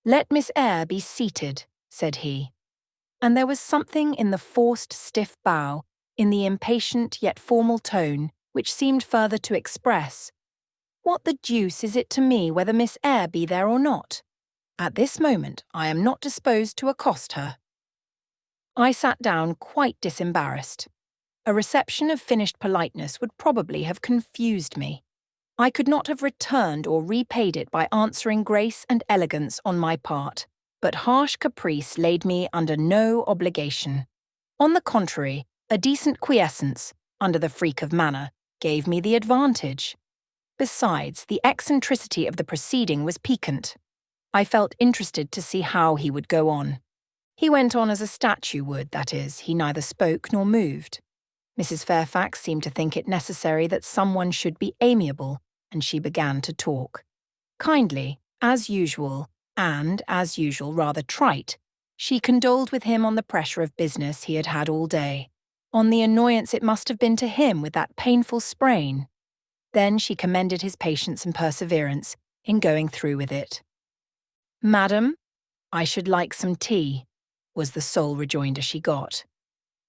[SPEAKER 1] "Let Miss Eyre be seated," said he. And there was something in the forced, stiff bow, in the impatient yet formal tone, which seemed further to express, "What the deuce is it to me whether Miss Eyre be there or not? At this moment I am not disposed to accost her." I sat down quite disembarrassed. A reception of finished politeness would probably have confused me. I could not have returned or repaid it by answering grace and elegance on my part, but harsh caprice laid me under no obligation. On the contrary, a decent quiescence, under the freak of manner, gave me the advantage. Besides, the eccentricity of the proceeding was piquant. I felt interested to see how he would go on. He went on as a statue would, that is, he neither spoke nor moved. Mrs. Fairfax seemed to think it necessary that someone should be amiable, and she began to talk. Kindly, as usual, and, as usual, rather trite, she condoled with him on the pressure of business he had had all day, on the annoyance it must have been to him with that painful sprain. Then she commended his patience and perseverance in going through with it. "Madam, I should like some tea," was the sole rejoinder she got.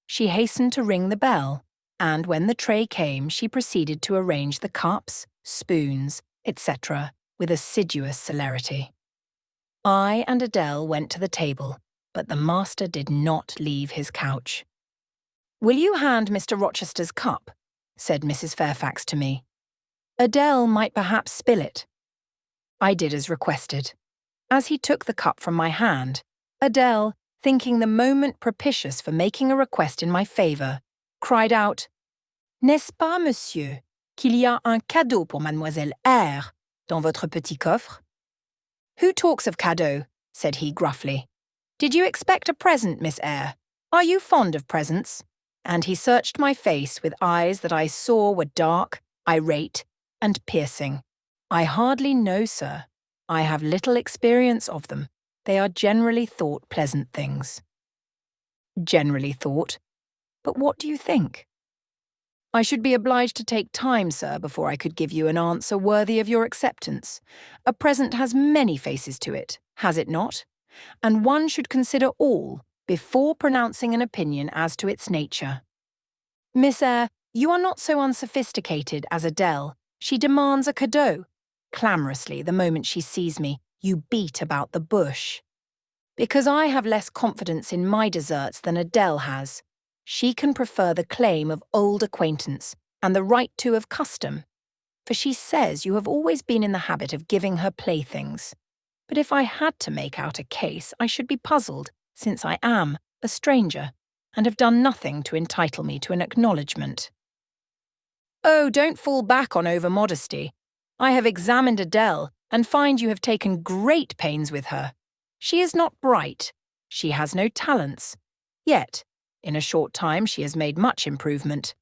[SPEAKER 1] She hastened to ring the bell, and when the tray came she proceeded to arrange the cups, spoons, etc., with assiduous celerity. I and Adele went to the table, but the master did not leave his couch. "Will you hand Mr. Rochester's cup?" said Mrs. Fairfax to me. "Adele might perhaps spill it." I did as requested. As he took the cup from my hand, Adele, thinking the moment propitious for making a request in my favour, cried out, "N'est-ce pas, monsieur, qu'il y a un cadeau pour Mademoiselle Eyre dans votre petit coffre?" "Who talks of cadeau?" said he gruffly. "Did you expect a present, Miss Eyre? Are you fond of presents?" And he searched my face with eyes that I saw were dark, irate, and piercing. "I hardly know, sir. I have little experience of them. They are generally thought pleasant things." "Generally thought? But what do you think?" "I should be obliged to take time, sir, before I could give you an answer worthy of your acceptance. A present has many faces to it, has it not? And one should consider all, before pronouncing an opinion as to its nature. Miss Eyre, you are not so unsophisticated as Adele. She demands a cadeau. Clamorously, the moment she sees me, you beat about the bush. Because I have less confidence in my deserts than Adele has. She can prefer the claim of old acquaintance and the right to of custom. For she says you have always been in the habit of giving her playthings. But if I had to make out a case, I should be puzzled, since I am a stranger, and have done nothing to entitle me to an acknowledgement. Oh, don't fall back on over-modesty. I have examined Adele, and find you have taken great pains with her. She is not bright. She has no talents. Yet, in a short time she has made much improvement.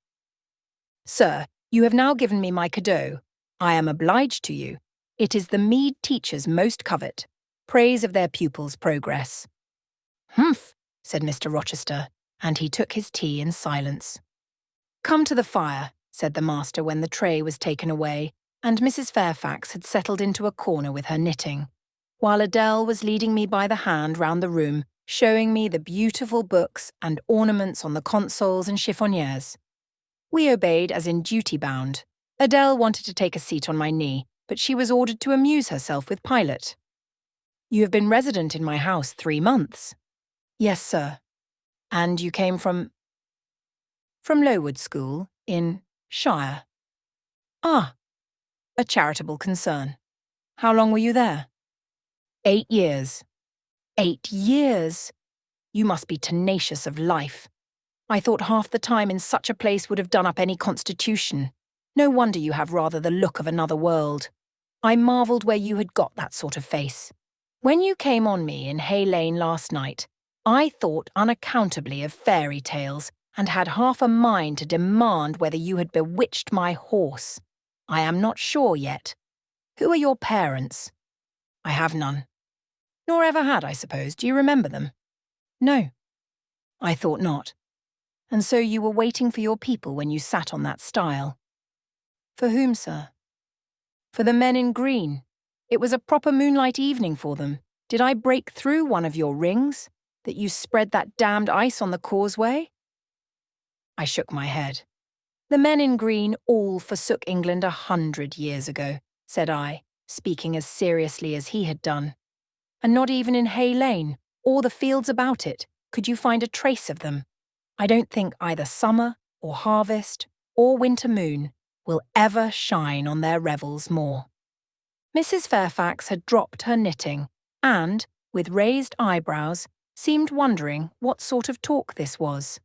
[SPEAKER 1] Sir, you have now given me my cadeau. I am obliged to you. It is the meed teachers most covet, praise of their pupils' progress. Humph, said Mr. Rochester, and he took his tea in silence. Come to the fire, said the master when the tray was taken away, and Mrs. Fairfax had settled into a corner with her knitting, while Adele was leading me by the hand round the room, showing me the beautiful books and ornaments on the consoles and chiffonières. We obeyed as in duty bound. Adele wanted to take a seat on my knee, but she was ordered to amuse herself with Pilot. You have been resident in my house 3 months. Yes, sir. And you came from Lowood School, in Shire. Ah, a charitable concern. How long were you there? 8 years. 8 years? You must be tenacious of life. I thought half the time in such a place would have done up any constitution. No wonder you have rather the look of another world. I marvelled where you had got that sort of face. When you came on me in Hay Lane last night, I thought unaccountably of fairy tales, and had half a mind to demand whether you had bewitched my horse. I am not sure yet. Who are your parents? I have none. Nor ever had, I suppose. Do you remember them? No. I thought not. And so you were waiting for your people when you sat on that stile. For whom, sir? For the men in green. It was a proper moonlight evening for them. Did I break through one of your rings, that you spread that damned ice on the causeway? I shook my head. The men in green all forsook England 100 years ago, said I, speaking as seriously as he had done. And not even in Hay Lane, or the fields about it, could you find a trace of them. I don't think either summer, or harvest, or winter moon will ever shine on their revels more. Mrs. Fairfax had dropped her knitting, and, with raised eyebrows, seemed wondering what sort of talk this was.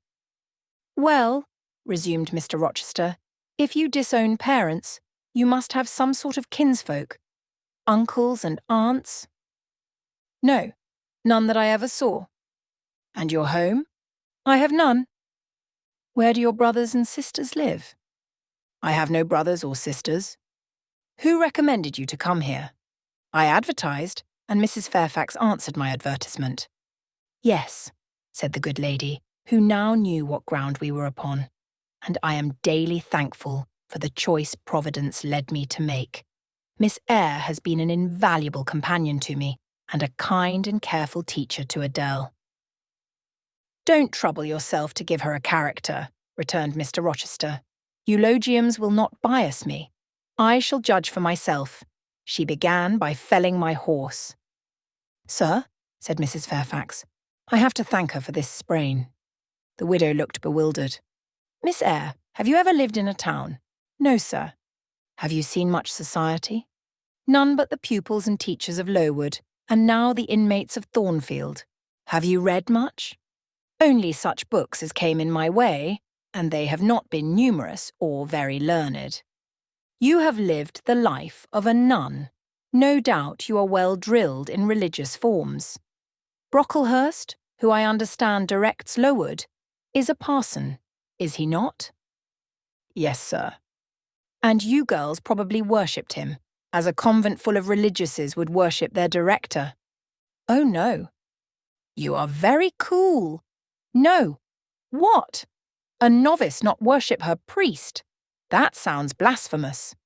[SPEAKER 1] Well, resumed Mr. Rochester, if you disown parents, you must have some sort of kinsfolk. Uncles and aunts? No, none that I ever saw. And your home? I have none. Where do your brothers and sisters live? I have no brothers or sisters. Who recommended you to come here? I advertised, and Mrs. Fairfax answered my advertisement. Yes, said the good lady, who now knew what ground we were upon, and I am daily thankful for the choice Providence led me to make. Miss Eyre has been an invaluable companion to me, and a kind and careful teacher to Adele. Don't trouble yourself to give her a character, returned Mr. Rochester. Eulogiums will not bias me. I shall judge for myself. She began by felling my horse. Sir, said Mrs. Fairfax, I have to thank her for this sprain. The widow looked bewildered. Miss Eyre, have you ever lived in a town? No, sir. Have you seen much society? None but the pupils and teachers of Lowood, and now the inmates of Thornfield. Have you read much? Only such books as came in my way, and they have not been numerous or very learned. You have lived the life of a nun. No doubt you are well drilled in religious forms. Brocklehurst, who I understand directs Lowood, is a parson, is he not? Yes, sir. And you girls probably worshipped him, as a convent full of religiouses would worship their director. Oh, no. You are very cool. No. What? A novice not worship her priest? That sounds blasphemous.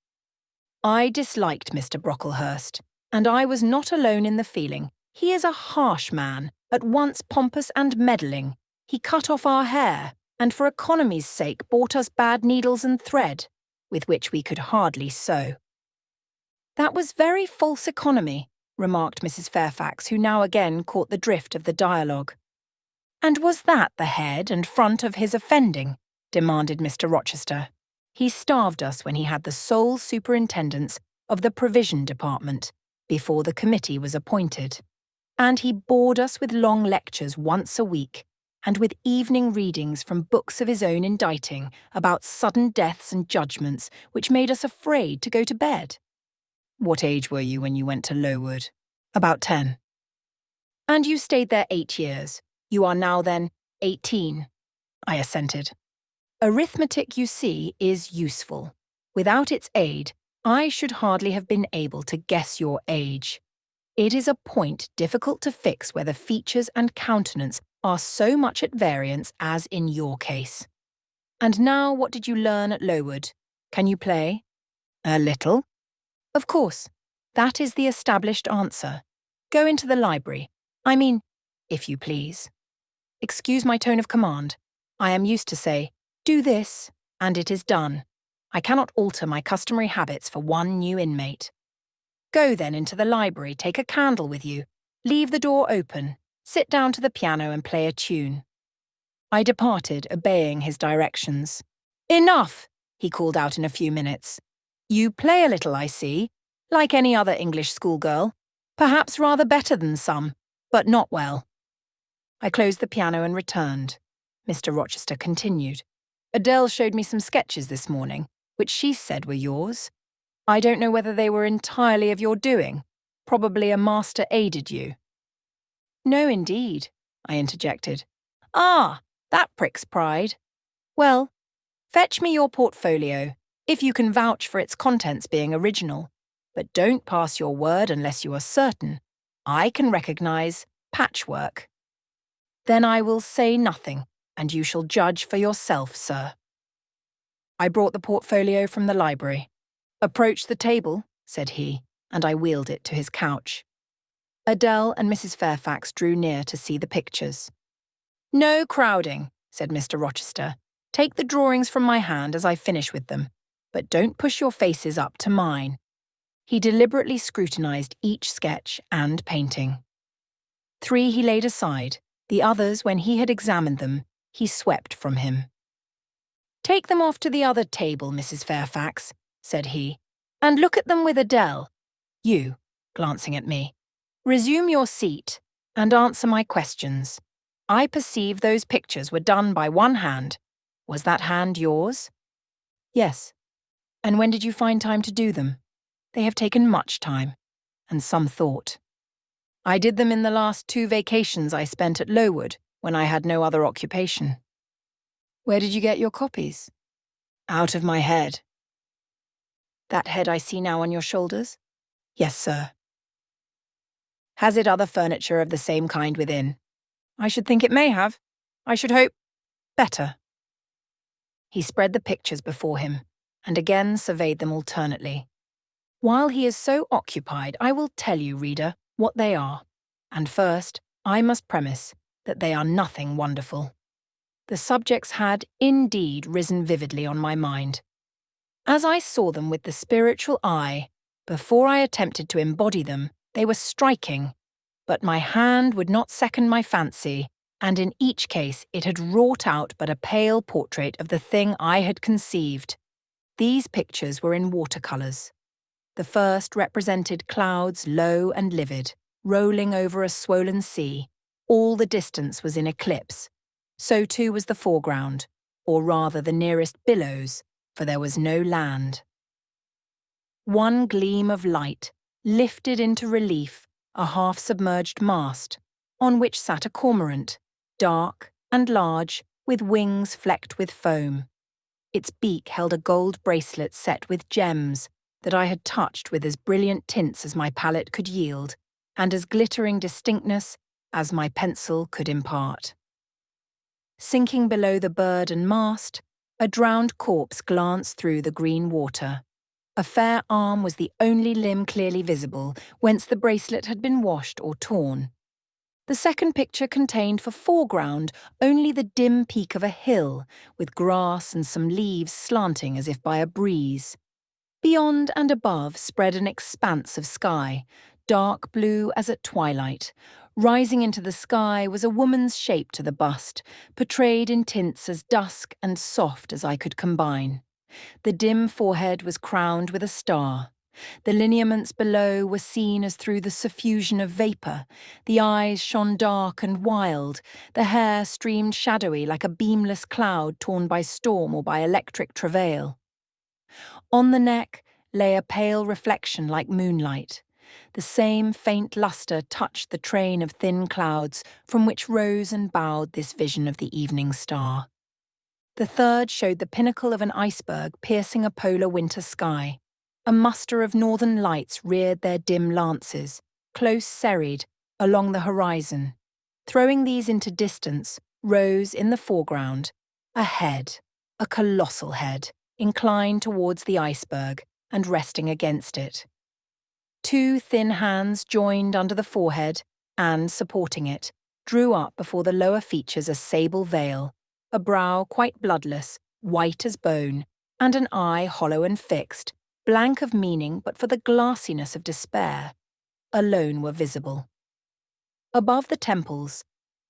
[SPEAKER 1] I disliked Mr. Brocklehurst, and I was not alone in the feeling. He is a harsh man, At once pompous and meddling, he cut off our hair, and for economy's sake bought us bad needles and thread, with which we could hardly sew. That was very false economy, remarked Mrs. Fairfax, who now again caught the drift of the dialogue. And was that the head and front of his offending? Demanded Mr. Rochester. He starved us when he had the sole superintendence of the provision department, before the committee was appointed. And he bored us with long lectures once a week, and with evening readings from books of his own inditing about sudden deaths and judgments which made us afraid to go to bed. What age were you when you went to Lowood? About 10. And you stayed there 8 years. You are now, then, 18. I assented. Arithmetic, you see, is useful. Without its aid, I should hardly have been able to guess your age. It is a point difficult to fix whether features and countenance are so much at variance as in your case. And now, what did you learn at Lowood? Can you play? A little. Of course. That is the established answer. Go into the library. I mean, if you please. Excuse my tone of command. I am used to say, do this, and it is done. I cannot alter my customary habits for one new inmate. Go then into the library, take a candle with you, leave the door open, sit down to the piano and play a tune. I departed, obeying his directions. Enough, he called out in a few minutes. You play a little, I see, like any other English schoolgirl, perhaps rather better than some, but not well. I closed the piano and returned. Mr. Rochester continued. Adele showed me some sketches this morning, which she said were yours. I don't know whether they were entirely of your doing. Probably a master aided you. No, indeed, I interjected. Ah, that pricks pride. Well, fetch me your portfolio, if you can vouch for its contents being original. But don't pass your word unless you are certain. I can recognize patchwork. Then I will say nothing, and you shall judge for yourself, sir. I brought the portfolio from the library. Approach the table, said he, and I wheeled it to his couch. Adele and Mrs. Fairfax drew near to see the pictures. No crowding, said Mr. Rochester. Take the drawings from my hand as I finish with them, but don't push your faces up to mine. He deliberately scrutinized each sketch and painting. 3 he laid aside, the others, when he had examined them, he swept from him. Take them off to the other table, Mrs. Fairfax, said he, and look at them with Adele. You, glancing at me, resume your seat and answer my questions. I perceive those pictures were done by one hand. Was that hand yours? Yes. And when did you find time to do them? They have taken much time, and some thought. I did them in the last 2 vacations I spent at Lowood, when I had no other occupation. Where did you get your copies? Out of my head. That head I see now on your shoulders? Yes, sir. Has it other furniture of the same kind within? I should think it may have. I should hope better. He spread the pictures before him, and again surveyed them alternately. While he is so occupied, I will tell you, reader, what they are. And first, I must premise that they are nothing wonderful. The subjects had, indeed, risen vividly on my mind. As I saw them with the spiritual eye, before I attempted to embody them, they were striking, but my hand would not second my fancy, and in each case it had wrought out but a pale portrait of the thing I had conceived. These pictures were in watercolours. The first represented clouds low and livid, rolling over a swollen sea. All the distance was in eclipse. So too was the foreground, or rather the nearest billows, for there was no land. One gleam of light lifted into relief a half-submerged mast, on which sat a cormorant, dark and large, with wings flecked with foam. Its beak held a gold bracelet set with gems that I had touched with as brilliant tints as my palette could yield, and as glittering distinctness as my pencil could impart. Sinking below the bird and mast, a drowned corpse glanced through the green water. A fair arm was the only limb clearly visible, whence the bracelet had been washed or torn. The second picture contained for foreground only the dim peak of a hill, with grass and some leaves slanting as if by a breeze. Beyond and above spread an expanse of sky, dark blue as at twilight. Rising into the sky was a woman's shape to the bust, portrayed in tints as dusk and soft as I could combine. The dim forehead was crowned with a star. The lineaments below were seen as through the suffusion of vapour. The eyes shone dark and wild. The hair streamed shadowy like a beamless cloud torn by storm or by electric travail. On the neck lay a pale reflection like moonlight. The same faint lustre touched the train of thin clouds from which rose and bowed this vision of the evening star. The third showed the pinnacle of an iceberg piercing a polar winter sky. A muster of northern lights reared their dim lances, close serried, along the horizon. Throwing these into distance, rose in the foreground a head, a colossal head, inclined towards the iceberg and resting against it. Two thin hands joined under the forehead and, supporting it, drew up before the lower features a sable veil, a brow quite bloodless, white as bone, and an eye hollow and fixed, blank of meaning but for the glassiness of despair, alone were visible. Above the temples,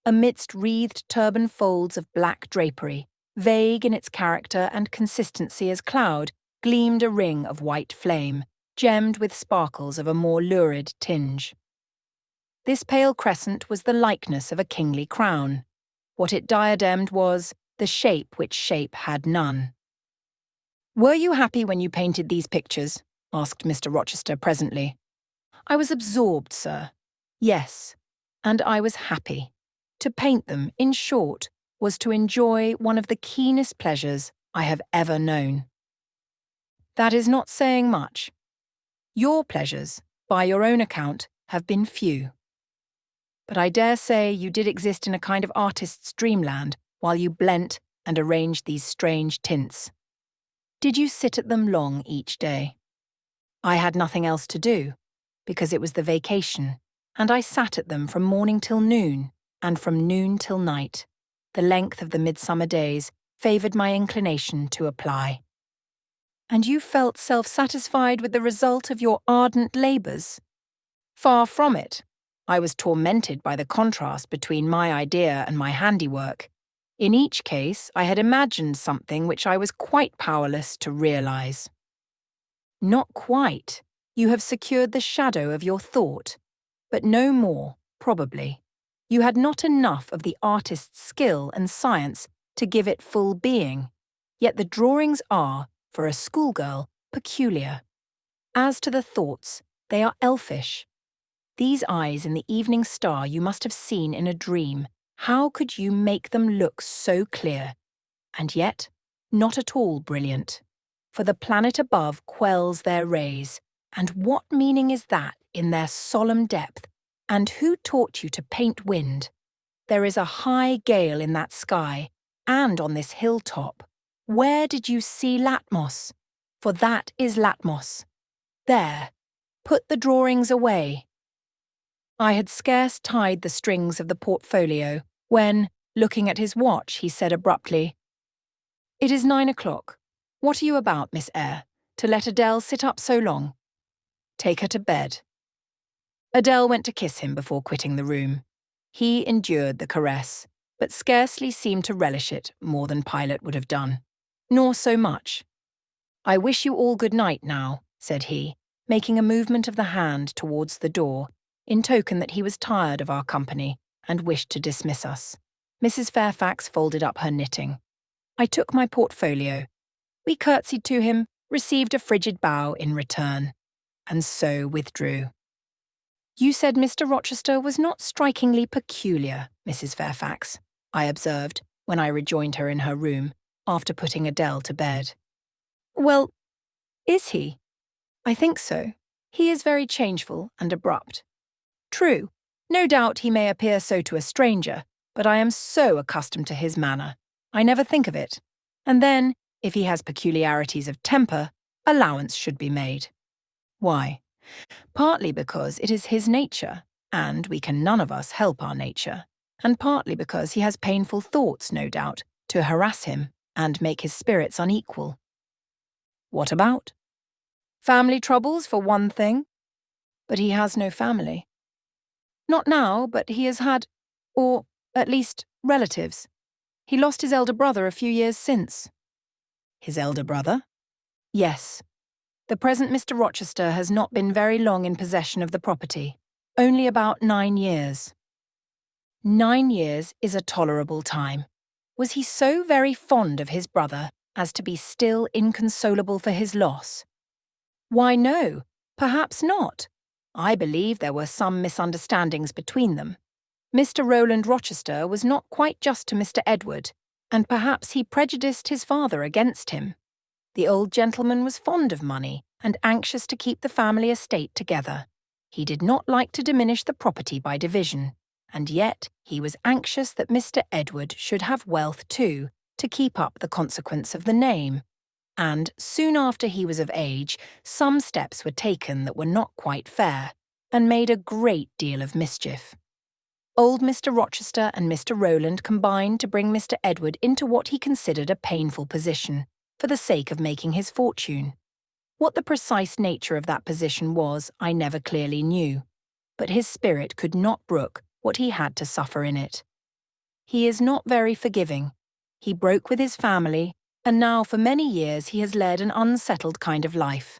[SPEAKER 1] amidst wreathed turban folds of black drapery, vague in its character and consistency as cloud, gleamed a ring of white flame, gemmed with sparkles of a more lurid tinge. This pale crescent was the likeness of a kingly crown. What it diademed was the shape which shape had none. "Were you happy when you painted these pictures?" asked Mr. Rochester presently. "I was absorbed, sir. Yes, and I was happy. To paint them, in short, was to enjoy one of the keenest pleasures I have ever known." "That is not saying much. Your pleasures, by your own account, have been few. But I dare say you did exist in a kind of artist's dreamland while you blent and arranged these strange tints. Did you sit at them long each day?" "I had nothing else to do, because it was the vacation, and I sat at them from morning till noon, and from noon till night. The length of the midsummer days favoured my inclination to apply." "And you felt self-satisfied with the result of your ardent labours?" "Far from it. I was tormented by the contrast between my idea and my handiwork. In each case, I had imagined something which I was quite powerless to realise." "Not quite. You have secured the shadow of your thought, but no more, probably. You had not enough of the artist's skill and science to give it full being, yet the drawings are, for a schoolgirl, peculiar. As to the thoughts, they are elfish. These eyes in the evening star you must have seen in a dream. How could you make them look so clear? And yet, not at all brilliant. For the planet above quells their rays. And what meaning is that in their solemn depth? And who taught you to paint wind? There is a high gale in that sky, and on this hilltop. Where did you see Latmos? For that is Latmos. There, put the drawings away." I had scarce tied the strings of the portfolio when, looking at his watch, he said abruptly, "It is 9 o'clock. What are you about, Miss Eyre, to let Adele sit up so long? Take her to bed." Adele went to kiss him before quitting the room. He endured the caress, but scarcely seemed to relish it more than Pilate would have done. Nor so much. "I wish you all good night now," said he, making a movement of the hand towards the door, in token that he was tired of our company and wished to dismiss us. Mrs. Fairfax folded up her knitting. I took my portfolio. We curtsied to him, received a frigid bow in return, and so withdrew. "You said Mr. Rochester was not strikingly peculiar, Mrs. Fairfax," I observed when I rejoined her in her room, after putting Adele to bed. "Well, is he? I think so. He is very changeful and abrupt. True, no doubt he may appear so to a stranger, but I am so accustomed to his manner, I never think of it. And then, if he has peculiarities of temper, allowance should be made." "Why?" "Partly because it is his nature, and we can none of us help our nature, and partly because he has painful thoughts, no doubt, to harass him and make his spirits unequal. What about? Family troubles, for one thing. But he has no family. Not now, but he has had, or at least relatives. He lost his elder brother a few years since. His elder brother? Yes. The present Mr. Rochester has not been very long in possession of the property, only about 9 years. 9 years is a tolerable time. Was he so very fond of his brother as to be still inconsolable for his loss? Why, no, perhaps not. I believe there were some misunderstandings between them. Mr. Rowland Rochester was not quite just to Mr. Edward, and perhaps he prejudiced his father against him. The old gentleman was fond of money and anxious to keep the family estate together. He did not like to diminish the property by division, and yet he was anxious that Mr. Edward should have wealth too, to keep up the consequence of the name. And soon after he was of age, some steps were taken that were not quite fair, and made a great deal of mischief. Old Mr. Rochester and Mr. Rowland combined to bring Mr. Edward into what he considered a painful position, for the sake of making his fortune. What the precise nature of that position was, I never clearly knew, but his spirit could not brook what he had to suffer in it. He is not very forgiving. He broke with his family, and now for many years he has led an unsettled kind of life.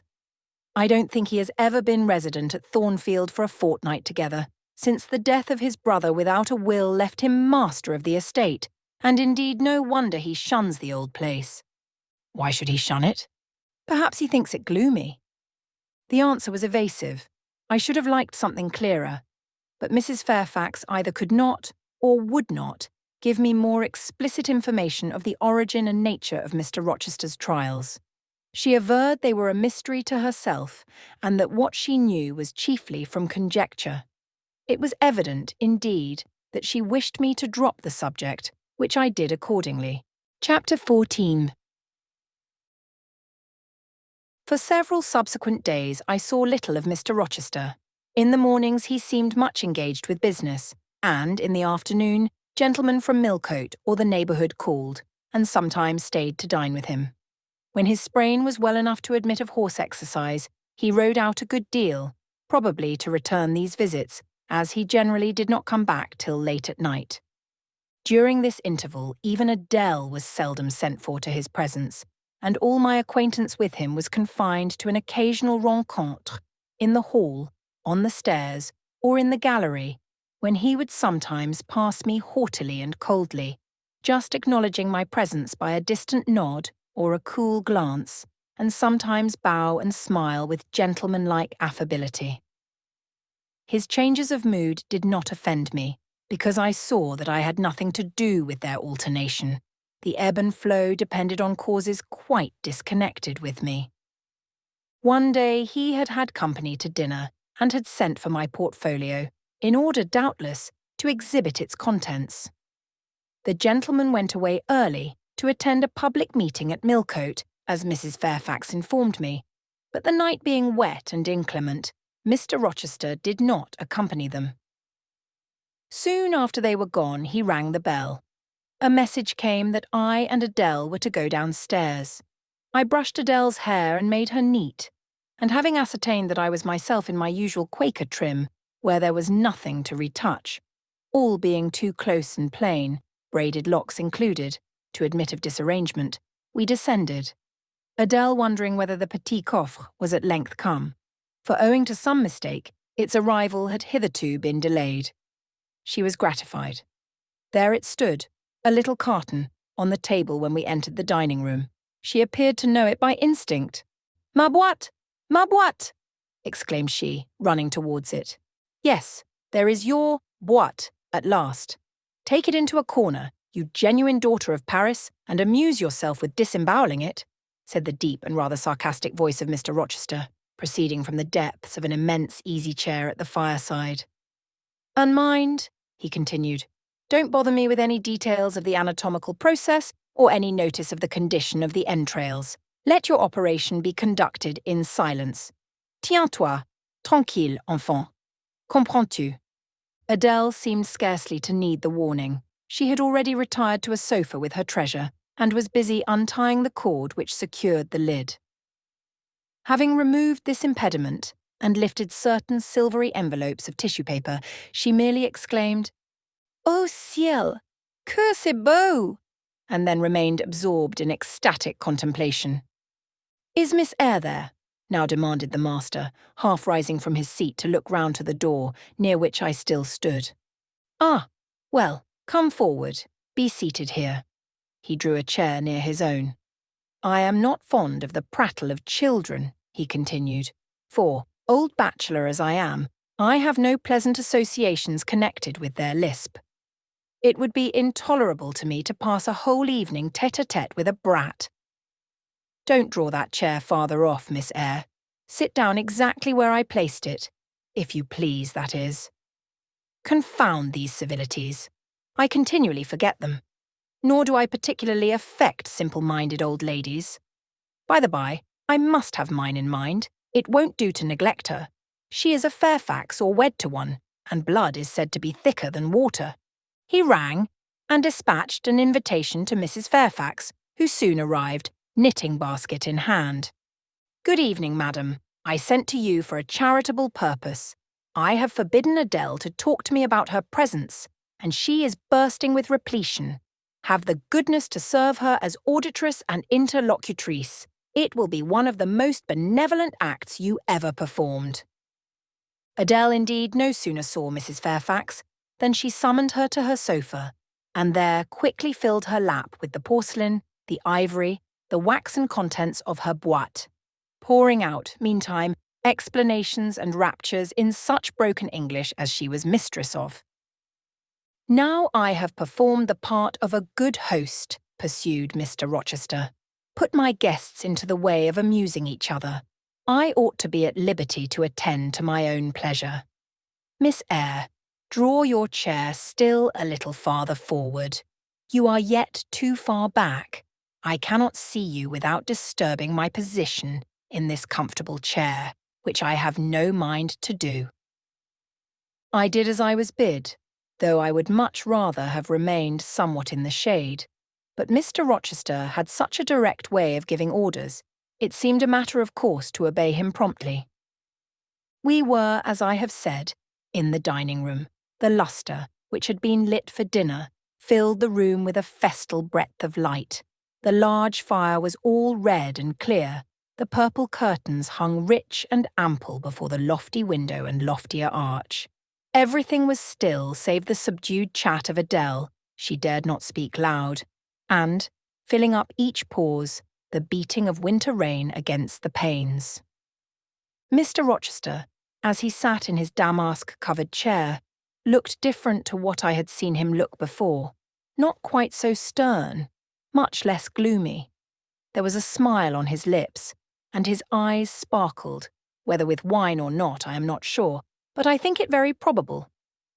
[SPEAKER 1] I don't think he has ever been resident at Thornfield for a fortnight together, since the death of his brother without a will left him master of the estate, and indeed no wonder he shuns the old place. Why should he shun it? Perhaps he thinks it gloomy. The answer was evasive. I should have liked something clearer, but Mrs. Fairfax either could not, or would not, give me more explicit information of the origin and nature of Mr. Rochester's trials. She averred they were a mystery to herself, and that what she knew was chiefly from conjecture. It was evident, indeed, that she wished me to drop the subject, which I did accordingly. Chapter 14. For several subsequent days I saw little of Mr. Rochester. In the mornings he seemed much engaged with business, and in the afternoon gentlemen from Millcote or the neighbourhood called, and sometimes stayed to dine with him. When his sprain was well enough to admit of horse exercise, he rode out a good deal, probably to return these visits, as he generally did not come back till late at night. During this interval even Adele was seldom sent for to his presence, and all my acquaintance with him was confined to an occasional rencontre, in the hall, on the stairs, or in the gallery, when he would sometimes pass me haughtily and coldly, just acknowledging my presence by a distant nod or a cool glance, and sometimes bow and smile with gentlemanlike affability. His changes of mood did not offend me, because I saw that I had nothing to do with their alternation. The ebb and flow depended on causes quite disconnected with me. One day he had had company to dinner and had sent for my portfolio, in order, doubtless, to exhibit its contents. The gentleman went away early to attend a public meeting at Millcote, as Mrs. Fairfax informed me, but the night being wet and inclement, Mr. Rochester did not accompany them. Soon after they were gone he rang the bell. A message came that I and Adele were to go downstairs. I brushed Adele's hair and made her neat, and having ascertained that I was myself in my usual Quaker trim, where there was nothing to retouch, all being too close and plain, braided locks included, to admit of disarrangement, we descended, Adele wondering whether the petit coffre was at length come, for owing to some mistake, its arrival had hitherto been delayed. She was gratified. There it stood, a little carton, on the table when we entered the dining-room. She appeared to know it by instinct. "Ma boîte! Ma boîte!" exclaimed she, running towards it. "Yes, there is your boîte at last. Take it into a corner, you genuine daughter of Paris, and amuse yourself with disemboweling it," said the deep and rather sarcastic voice of Mr. Rochester, proceeding from the depths of an immense easy-chair at the fireside. "And mind," he continued, "don't bother me with any details of the anatomical process or any notice of the condition of the entrails. Let your operation be conducted in silence. Tiens-toi, tranquille, enfant. Comprends-tu?" Adele seemed scarcely to need the warning. She had already retired to a sofa with her treasure and was busy untying the cord which secured the lid. Having removed this impediment and lifted certain silvery envelopes of tissue paper, she merely exclaimed, "Oh ciel, que c'est beau!" and then remained absorbed in ecstatic contemplation. "Is Miss Eyre there?" now demanded the master, half rising from his seat to look round to the door, near which I still stood. "Ah, well, come forward. Be seated here." He drew a chair near his own. "I am not fond of the prattle of children," he continued, "for, old bachelor as I am, I have no pleasant associations connected with their lisp. It would be intolerable to me to pass a whole evening tête-à-tête with a brat. Don't draw that chair farther off, Miss Eyre. Sit down exactly where I placed it, if you please, that is. Confound these civilities. I continually forget them. Nor do I particularly affect simple-minded old ladies. By the by, I must have mine in mind. It won't do to neglect her. She is a Fairfax or wed to one, and blood is said to be thicker than water." He rang and dispatched an invitation to Mrs. Fairfax, who soon arrived, knitting basket in hand. "Good evening, madam. I sent to you for a charitable purpose. I have forbidden Adele to talk to me about her presents, and she is bursting with repletion. Have the goodness to serve her as auditress and interlocutrice. It will be one of the most benevolent acts you ever performed." Adele indeed no sooner saw Mrs. Fairfax than she summoned her to her sofa, and there quickly filled her lap with the porcelain, the ivory, the waxen contents of her boîte, pouring out, meantime, explanations and raptures in such broken English as she was mistress of. "Now I have performed the part of a good host," pursued Mr. Rochester, "put my guests into the way of amusing each other. I ought to be at liberty to attend to my own pleasure. Miss Eyre, draw your chair still a little farther forward. You are yet too far back. I cannot see you without disturbing my position in this comfortable chair, which I have no mind to do." I did as I was bid, though I would much rather have remained somewhat in the shade. But Mr. Rochester had such a direct way of giving orders, it seemed a matter of course to obey him promptly. We were, as I have said, in the dining-room. The lustre, which had been lit for dinner, filled the room with a festal breadth of light. The large fire was all red and clear. The purple curtains hung rich and ample before the lofty window and loftier arch. Everything was still save the subdued chat of Adele, she dared not speak loud, and, filling up each pause, the beating of winter rain against the panes. Mr. Rochester, as he sat in his damask-covered chair, looked different to what I had seen him look before, not quite so stern, much less gloomy. There was a smile on his lips, and his eyes sparkled, whether with wine or not I am not sure, but I think it very probable.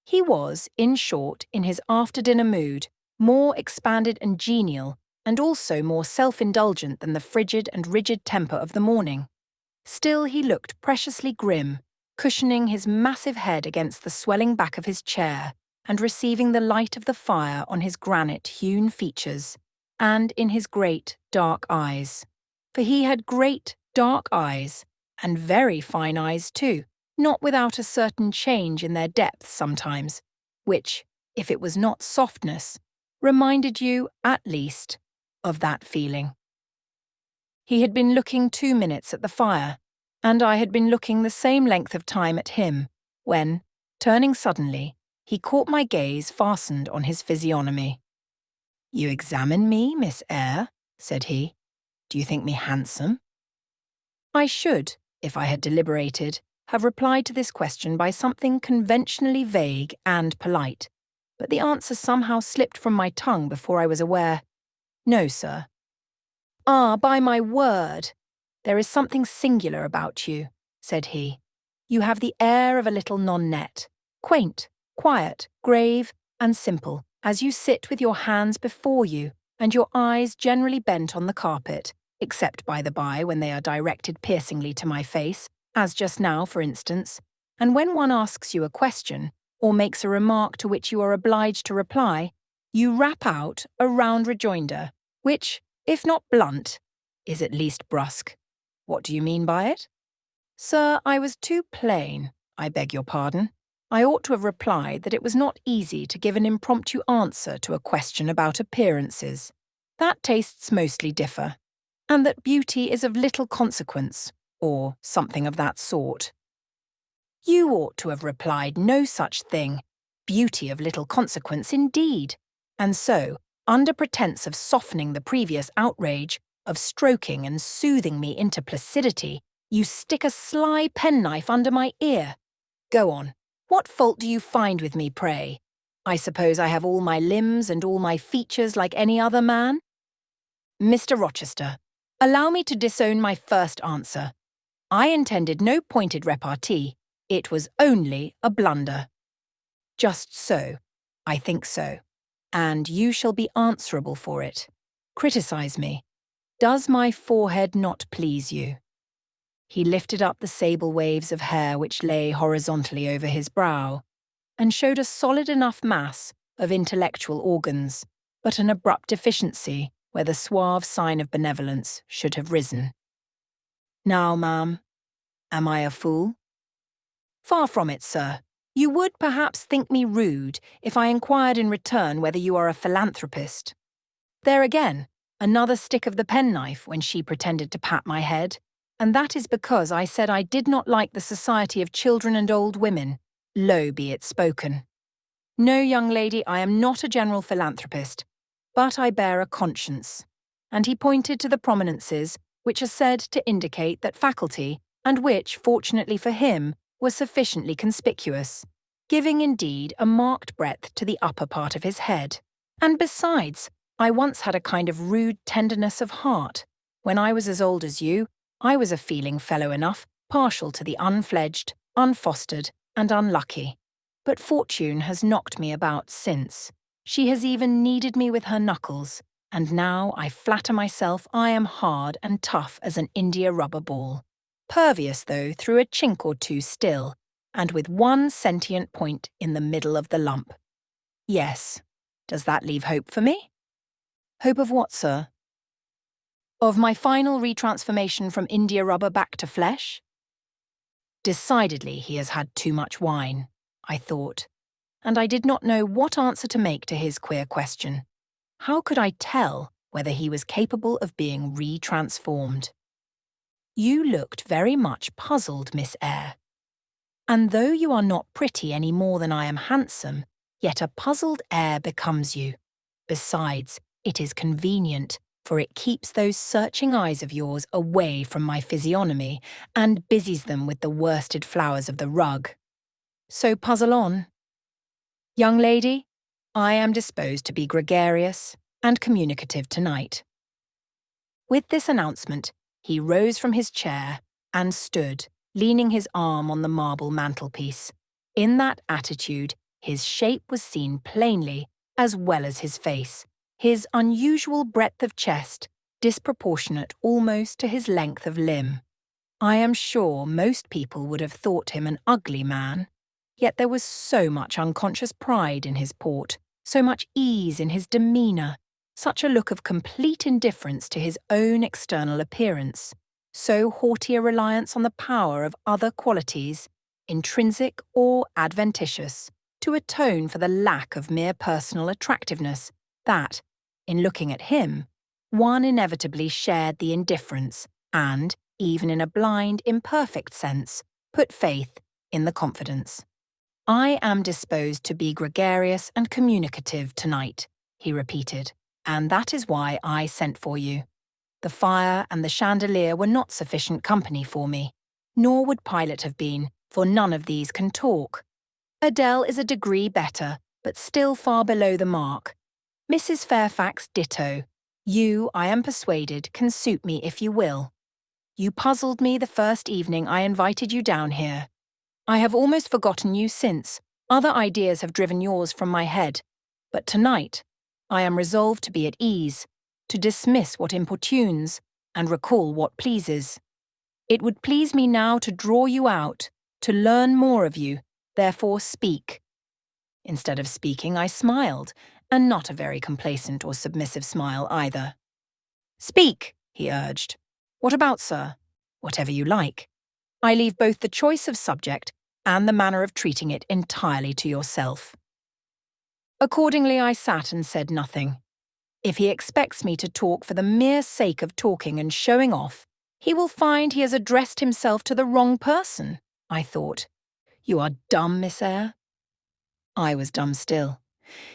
[SPEAKER 1] He was, in short, in his after-dinner mood, more expanded and genial, and also more self-indulgent than the frigid and rigid temper of the morning. Still he looked preciously grim, cushioning his massive head against the swelling back of his chair, and receiving the light of the fire on his granite-hewn features, and in his great, dark eyes. For he had great, dark eyes, and very fine eyes too, not without a certain change in their depth sometimes, which, if it was not softness, reminded you, at least, of that feeling. He had been looking 2 minutes at the fire, and I had been looking the same length of time at him, when, turning suddenly, he caught my gaze fastened on his physiognomy. "You examine me, Miss Eyre," said he. "Do you think me handsome?" I should, if I had deliberated, have replied to this question by something conventionally vague and polite, but the answer somehow slipped from my tongue before I was aware. "No, sir." "Ah, by my word! There is something singular about you," said he. "You have the air of a little nonnette, quaint, quiet, grave, and simple, as you sit with your hands before you, and your eyes generally bent on the carpet, except by the by when they are directed piercingly to my face, as just now, for instance, and when one asks you a question, or makes a remark to which you are obliged to reply, you rap out a round rejoinder, which, if not blunt, is at least brusque. What do you mean by it? Sir, I was too plain. I beg your pardon. I ought to have replied that it was not easy to give an impromptu answer to a question about appearances, that tastes mostly differ, and that beauty is of little consequence, or something of that sort. You ought to have replied no such thing, beauty of little consequence indeed, and so, under pretence of softening the previous outrage, of stroking and soothing me into placidity, you stick a sly penknife under my ear. Go on. What fault do you find with me, pray? I suppose I have all my limbs and all my features like any other man? Mr. Rochester, allow me to disown my first answer. I intended no pointed repartee. It was only a blunder. Just so. I think so. And you shall be answerable for it. Criticize me. Does my forehead not please you? He lifted up the sable waves of hair which lay horizontally over his brow, and showed a solid enough mass of intellectual organs, but an abrupt deficiency where the suave sign of benevolence should have risen. Now, ma'am, am I a fool? Far from it, sir. You would perhaps think me rude if I inquired in return whether you are a philanthropist. There again, another stick of the penknife when she pretended to pat my head, and that is because I said I did not like the society of children and old women, low be it spoken. No, young lady, I am not a general philanthropist, but I bear a conscience. And he pointed to the prominences which are said to indicate that faculty, and which, fortunately for him, were sufficiently conspicuous, giving indeed a marked breadth to the upper part of his head. And besides, I once had a kind of rude tenderness of heart. When I was as old as you, I was a feeling fellow enough, partial to the unfledged, unfostered, and unlucky. But fortune has knocked me about since. She has even kneaded me with her knuckles, and now I flatter myself I am hard and tough as an india-rubber ball. Pervious, though, through a chink or two still, and with one sentient point in the middle of the lump. Yes. Does that leave hope for me? Hope of what, sir? Of my final retransformation from india-rubber back to flesh? Decidedly he has had too much wine, I thought, and I did not know what answer to make to his queer question. How could I tell whether he was capable of being retransformed? You looked very much puzzled, Miss Eyre. And though you are not pretty any more than I am handsome, yet a puzzled air becomes you. Besides, it is convenient, for it keeps those searching eyes of yours away from my physiognomy and busies them with the worsted flowers of the rug. So puzzle on. Young lady, I am disposed to be gregarious and communicative tonight. With this announcement, he rose from his chair and stood, leaning his arm on the marble mantelpiece. In that attitude, his shape was seen plainly, as well as his face, his unusual breadth of chest, disproportionate almost to his length of limb. I am sure most people would have thought him an ugly man, yet there was so much unconscious pride in his port, so much ease in his demeanour, such a look of complete indifference to his own external appearance, so haughty a reliance on the power of other qualities, intrinsic or adventitious, to atone for the lack of mere personal attractiveness, that, in looking at him, one inevitably shared the indifference and, even in a blind, imperfect sense, put faith in the confidence. I am disposed to be gregarious and communicative tonight, he repeated, and that is why I sent for you. The fire and the chandelier were not sufficient company for me, nor would Pilate have been, for none of these can talk. Adele is a degree better, but still far below the mark. Mrs. Fairfax ditto. You, I am persuaded, can suit me if you will. You puzzled me the first evening I invited you down here. I have almost forgotten you since. Other ideas have driven yours from my head. But tonight, I am resolved to be at ease, to dismiss what importunes, and recall what pleases. It would please me now to draw you out, to learn more of you, therefore speak. Instead of speaking, I smiled, and not a very complacent or submissive smile either. "Speak," he urged. "What about, sir?" "Whatever you like. I leave both the choice of subject and the manner of treating it entirely to yourself." Accordingly, I sat and said nothing. If he expects me to talk for the mere sake of talking and showing off, he will find he has addressed himself to the wrong person, I thought. "You are dumb, Miss Eyre?" I was dumb still.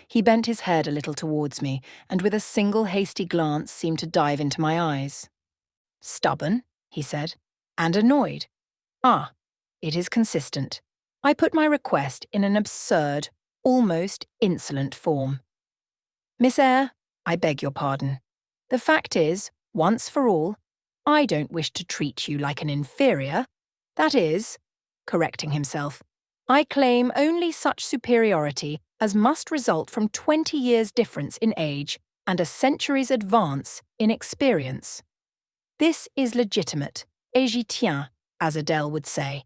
[SPEAKER 1] He bent his head a little towards me, and with a single hasty glance seemed to dive into my eyes. "Stubborn," he said, "and annoyed. Ah, it is consistent." I put my request in an absurd, almost insolent form. "Miss Eyre, I beg your pardon. The fact is, once for all, I don't wish to treat you like an inferior. That is," correcting himself, "I claim only such superiority as must result from 20 years' difference in age and a century's advance in experience. This is legitimate, et j'y tiens, as Adele would say.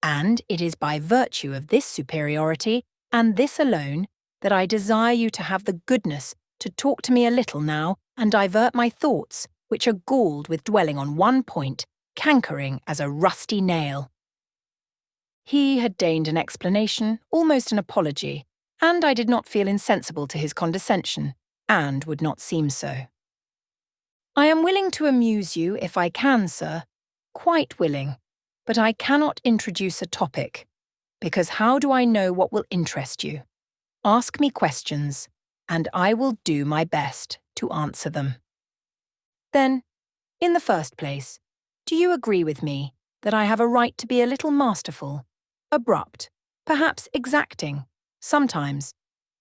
[SPEAKER 1] And it is by virtue of this superiority, and this alone, that I desire you to have the goodness to talk to me a little now and divert my thoughts, which are galled with dwelling on one point, cankering as a rusty nail." He had deigned an explanation, almost an apology, and I did not feel insensible to his condescension, and would not seem so. "I am willing to amuse you if I can, sir, quite willing, but I cannot introduce a topic, because how do I know what will interest you? Ask me questions, and I will do my best to answer them." "Then, in the first place, do you agree with me that I have a right to be a little masterful, abrupt, perhaps exacting, sometimes,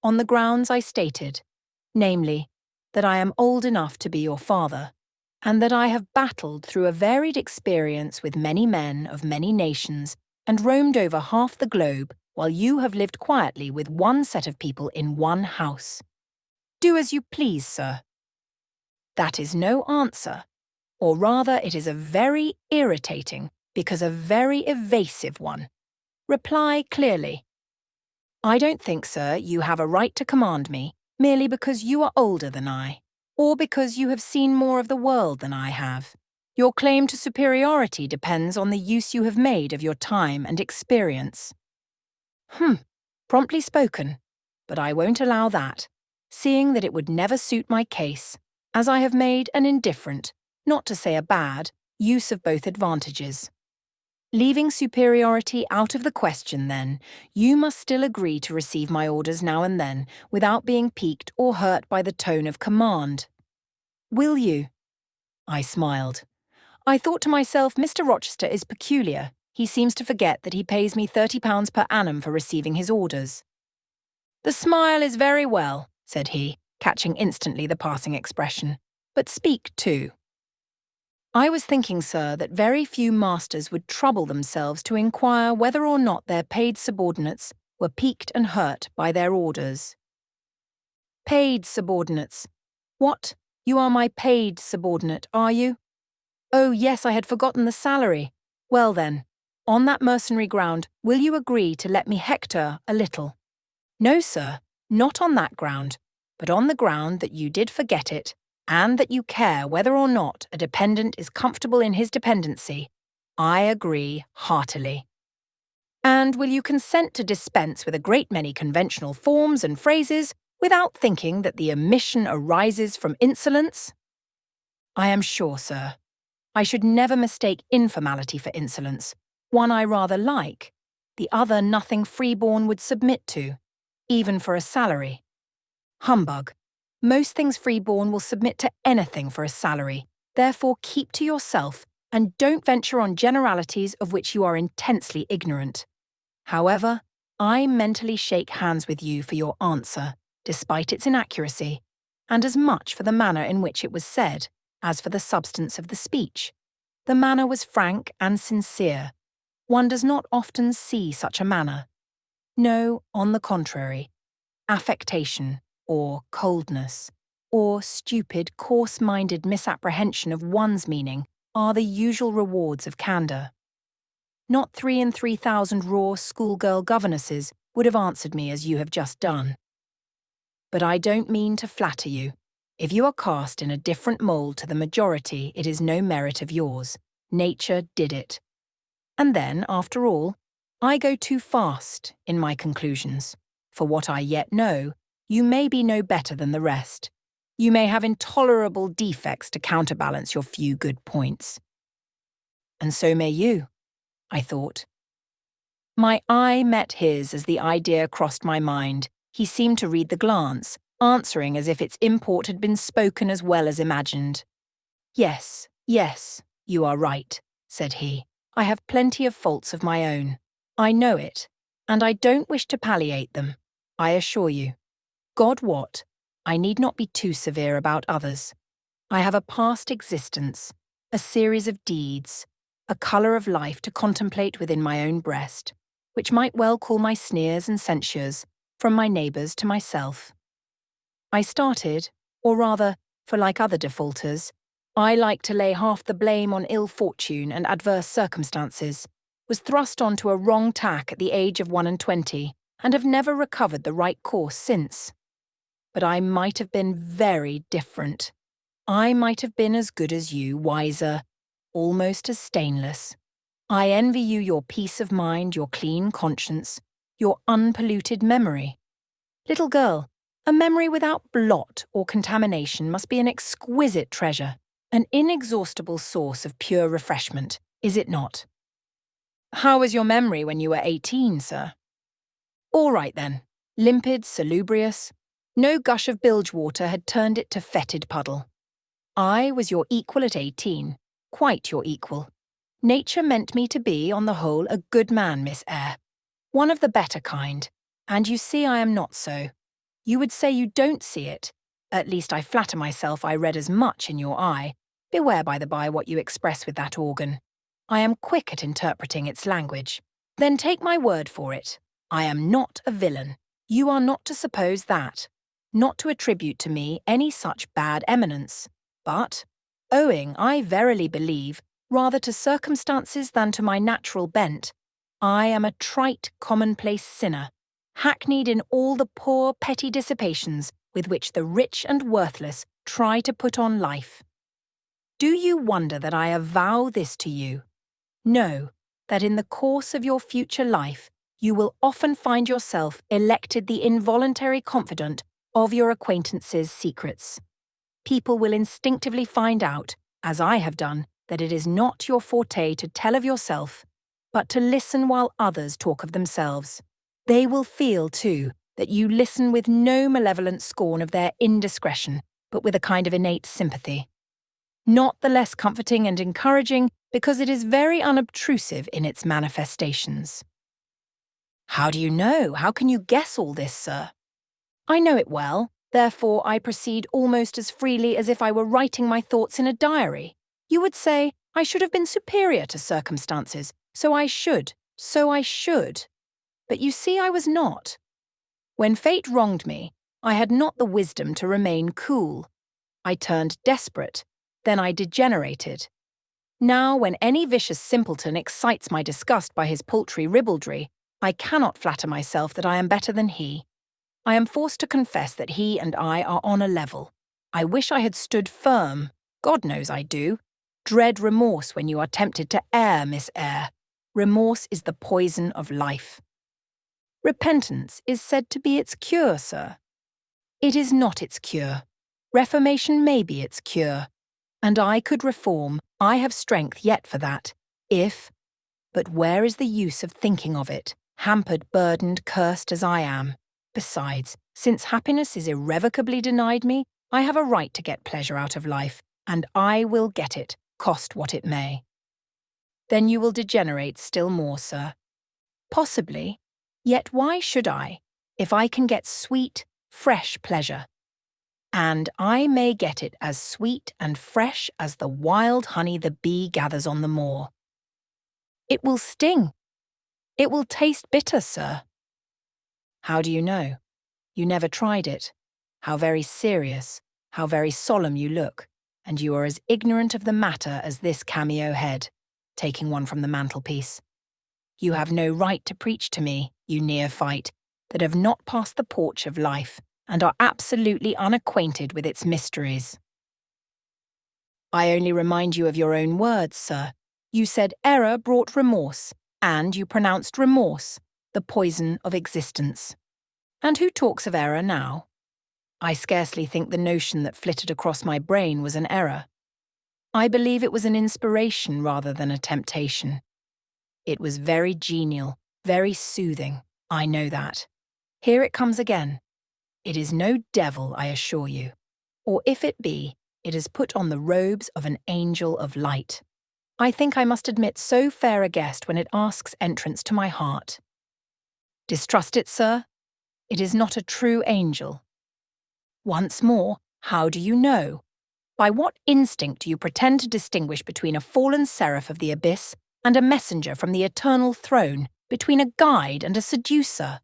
[SPEAKER 1] on the grounds I stated, namely, that I am old enough to be your father, and that I have battled through a varied experience with many men of many nations and roamed over half the globe while you have lived quietly with one set of people in one house? Do as you please, sir." That is no answer, or rather it is a very irritating, because a very evasive one. Reply clearly. "I don't think, sir, you have a right to command me, merely because you are older than I, or because you have seen more of the world than I have. Your claim to superiority depends on the use you have made of your time and experience." Promptly spoken, but I won't allow that, seeing that it would never suit my case, as I have made an indifferent, not to say a bad, use of both advantages. Leaving superiority out of the question, then, you must still agree to receive my orders now and then without being piqued or hurt by the tone of command. Will you? I smiled. I thought to myself, Mr. Rochester is peculiar. He seems to forget that he pays me £30 per annum for receiving his orders. "The smile is very well," said he, catching instantly the passing expression. "But speak too." "I was thinking, sir, that very few masters would trouble themselves to inquire whether or not their paid subordinates were piqued and hurt by their orders." "Paid subordinates. What? You are my paid subordinate, are you? Oh, yes, I had forgotten the salary. Well then, on that mercenary ground, will you agree to let me hector a little?" "No, sir, not on that ground, but on the ground that you did forget it, and that you care whether or not a dependent is comfortable in his dependency. I agree heartily." "And will you consent to dispense with a great many conventional forms and phrases without thinking that the omission arises from insolence?" "I am sure, sir. I should never mistake informality for insolence. One I rather like, the other nothing freeborn would submit to, even for a salary." "Humbug. Most things freeborn will submit to anything for a salary. Therefore keep to yourself, and don't venture on generalities of which you are intensely ignorant. However, I mentally shake hands with you for your answer, despite its inaccuracy, and as much for the manner in which it was said, as for the substance of the speech. The manner was frank and sincere. One does not often see such a manner. No, on the contrary, affectation, or coldness, or stupid, coarse-minded misapprehension of one's meaning are the usual rewards of candour. Not 3,000 raw schoolgirl governesses would have answered me as you have just done. But I don't mean to flatter you. If you are cast in a different mould to the majority, it is no merit of yours. Nature did it. And then, after all, I go too fast in my conclusions. For what I yet know, you may be no better than the rest. You may have intolerable defects to counterbalance your few good points. And so may you, I thought. My eye met his as the idea crossed my mind. He seemed to read the glance, answering as if its import had been spoken as well as imagined. Yes, you are right, said he. I have plenty of faults of my own. I know it, and I don't wish to palliate them, I assure you. God wot, I need not be too severe about others. I have a past existence, a series of deeds, a colour of life to contemplate within my own breast, which might well call my sneers and censures, from my neighbours to myself. I started, or rather, for like other defaulters, I like to lay half the blame on ill fortune and adverse circumstances, was thrust on to a wrong tack at the age of 21, and have never recovered the right course since. But I might have been very different. I might have been as good as you, wiser, almost as stainless. I envy you your peace of mind, your clean conscience, your unpolluted memory. Little girl, a memory without blot or contamination must be an exquisite treasure, an inexhaustible source of pure refreshment, is it not? How was your memory when you were 18, sir? All right then, limpid, salubrious. No gush of bilge water had turned it to fetid puddle. I was your equal at 18, quite your equal. Nature meant me to be, on the whole, a good man, Miss Eyre. One of the better kind, and you see I am not so. You would say you don't see it. At least I flatter myself I read as much in your eye. Beware, by the by, what you express with that organ. I am quick at interpreting its language. Then take my word for it. I am not a villain. You are not to suppose that. Not to attribute to me any such bad eminence. But, owing, I verily believe, rather to circumstances than to my natural bent, I am a trite, commonplace sinner, hackneyed in all the poor, petty dissipations with which the rich and worthless try to put on life. Do you wonder that I avow this to you? Know that in the course of your future life, you will often find yourself elected the involuntary confidant of your acquaintances' secrets. People will instinctively find out, as I have done, that it is not your forte to tell of yourself, but to listen while others talk of themselves. They will feel, too, that you listen with no malevolent scorn of their indiscretion, but with a kind of innate sympathy. Not the less comforting and encouraging because it is very unobtrusive in its manifestations. How do you know? How can you guess all this, sir? I know it well, therefore I proceed almost as freely as if I were writing my thoughts in a diary. You would say I should have been superior to circumstances, so I should. But you see I was not. When fate wronged me, I had not the wisdom to remain cool. I turned desperate, then I degenerated. Now, when any vicious simpleton excites my disgust by his paltry ribaldry, I cannot flatter myself that I am better than he. I am forced to confess that he and I are on a level. I wish I had stood firm. God knows I do. Dread remorse when you are tempted to err, Miss Eyre. Remorse is the poison of life. Repentance is said to be its cure, sir. It is not its cure. Reformation may be its cure. And I could reform. I have strength yet for that, but where is the use of thinking of it, hampered, burdened, cursed as I am? Besides, since happiness is irrevocably denied me, I have a right to get pleasure out of life, and I will get it, cost what it may. Then you will degenerate still more, sir. Possibly. Yet why should I, if I can get sweet, fresh pleasure? And I may get it as sweet and fresh as the wild honey the bee gathers on the moor. It will sting. It will taste bitter, sir. How do you know? You never tried it. How very serious, how very solemn you look, and you are as ignorant of the matter as this cameo head, taking one from the mantelpiece. You have no right to preach to me, you neophyte, that have not passed the porch of life and are absolutely unacquainted with its mysteries. I only remind you of your own words, sir. You said error brought remorse, and you pronounced remorse the poison of existence. And who talks of error now? I scarcely think the notion that flitted across my brain was an error. I believe it was an inspiration rather than a temptation. It was very genial, very soothing, I know that. Here it comes again. It is no devil, I assure you. Or if it be, it has put on the robes of an angel of light. I think I must admit so fair a guest when it asks entrance to my heart. Distrust it, sir? It is not a true angel. Once more, how do you know? By what instinct do you pretend to distinguish between a fallen seraph of the abyss and a messenger from the eternal throne, between a guide and a seducer?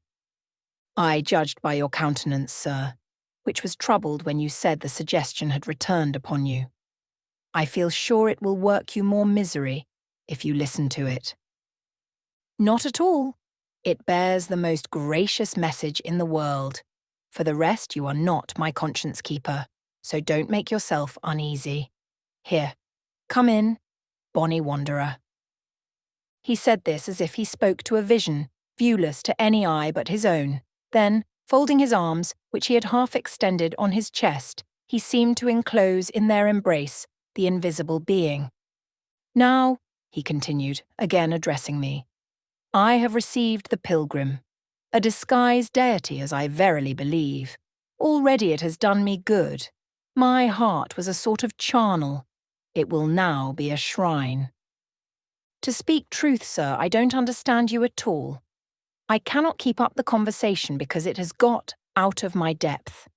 [SPEAKER 1] I judged by your countenance, sir, which was troubled when you said the suggestion had returned upon you. I feel sure it will work you more misery if you listen to it. Not at all. It bears the most gracious message in the world. For the rest, you are not my conscience keeper, so don't make yourself uneasy. Here, come in, bonny wanderer. He said this as if he spoke to a vision, viewless to any eye but his own. Then, folding his arms, which he had half extended on his chest, he seemed to enclose in their embrace the invisible being. Now, he continued, again addressing me, I have received the pilgrim, a disguised deity as I verily believe. Already it has done me good. My heart was a sort of charnel. It will now be a shrine. To speak truth, sir, I don't understand you at all. I cannot keep up the conversation because it has got out of my depth.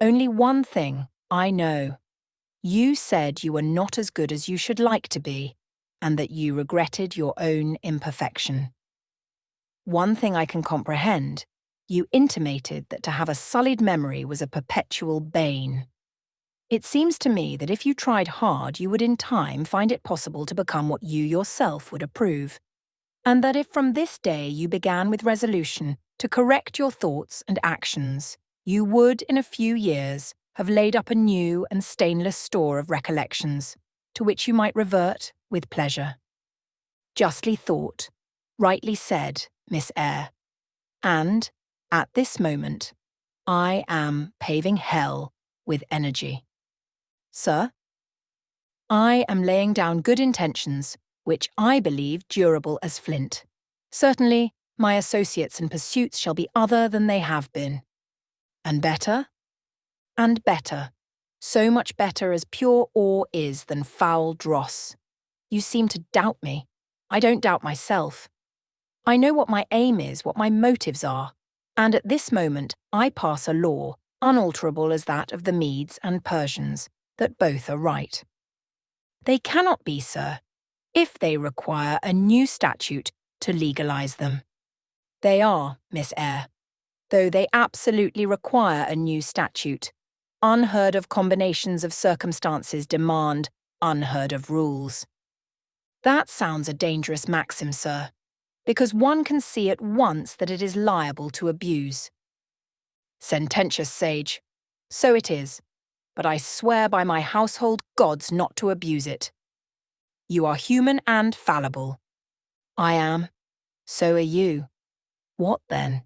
[SPEAKER 1] Only one thing I know. You said you were not as good as you should like to be, and that you regretted your own imperfection. One thing I can comprehend. You intimated that to have a sullied memory was a perpetual bane. It seems to me that if you tried hard, you would in time find it possible to become what you yourself would approve, and that if from this day you began with resolution to correct your thoughts and actions, you would, in a few years, have laid up a new and stainless store of recollections, to which you might revert with pleasure. Justly thought, rightly said, Miss Eyre. And, at this moment, I am paving hell with energy. Sir, I am laying down good intentions, which I believe durable as flint. Certainly, my associates and pursuits shall be other than they have been. And better? And better. So much better as pure ore is than foul dross. You seem to doubt me. I don't doubt myself. I know what my aim is, what my motives are, and at this moment I pass a law, unalterable as that of the Medes and Persians, that both are right. They cannot be, sir, if they require a new statute to legalize them. They are, Miss Eyre, though they absolutely require a new statute. Unheard of combinations of circumstances demand unheard of rules. That sounds a dangerous maxim, sir, because one can see at once that it is liable to abuse. Sententious sage. So it is, but I swear by my household gods not to abuse it. You are human and fallible. I am. So are you. What then?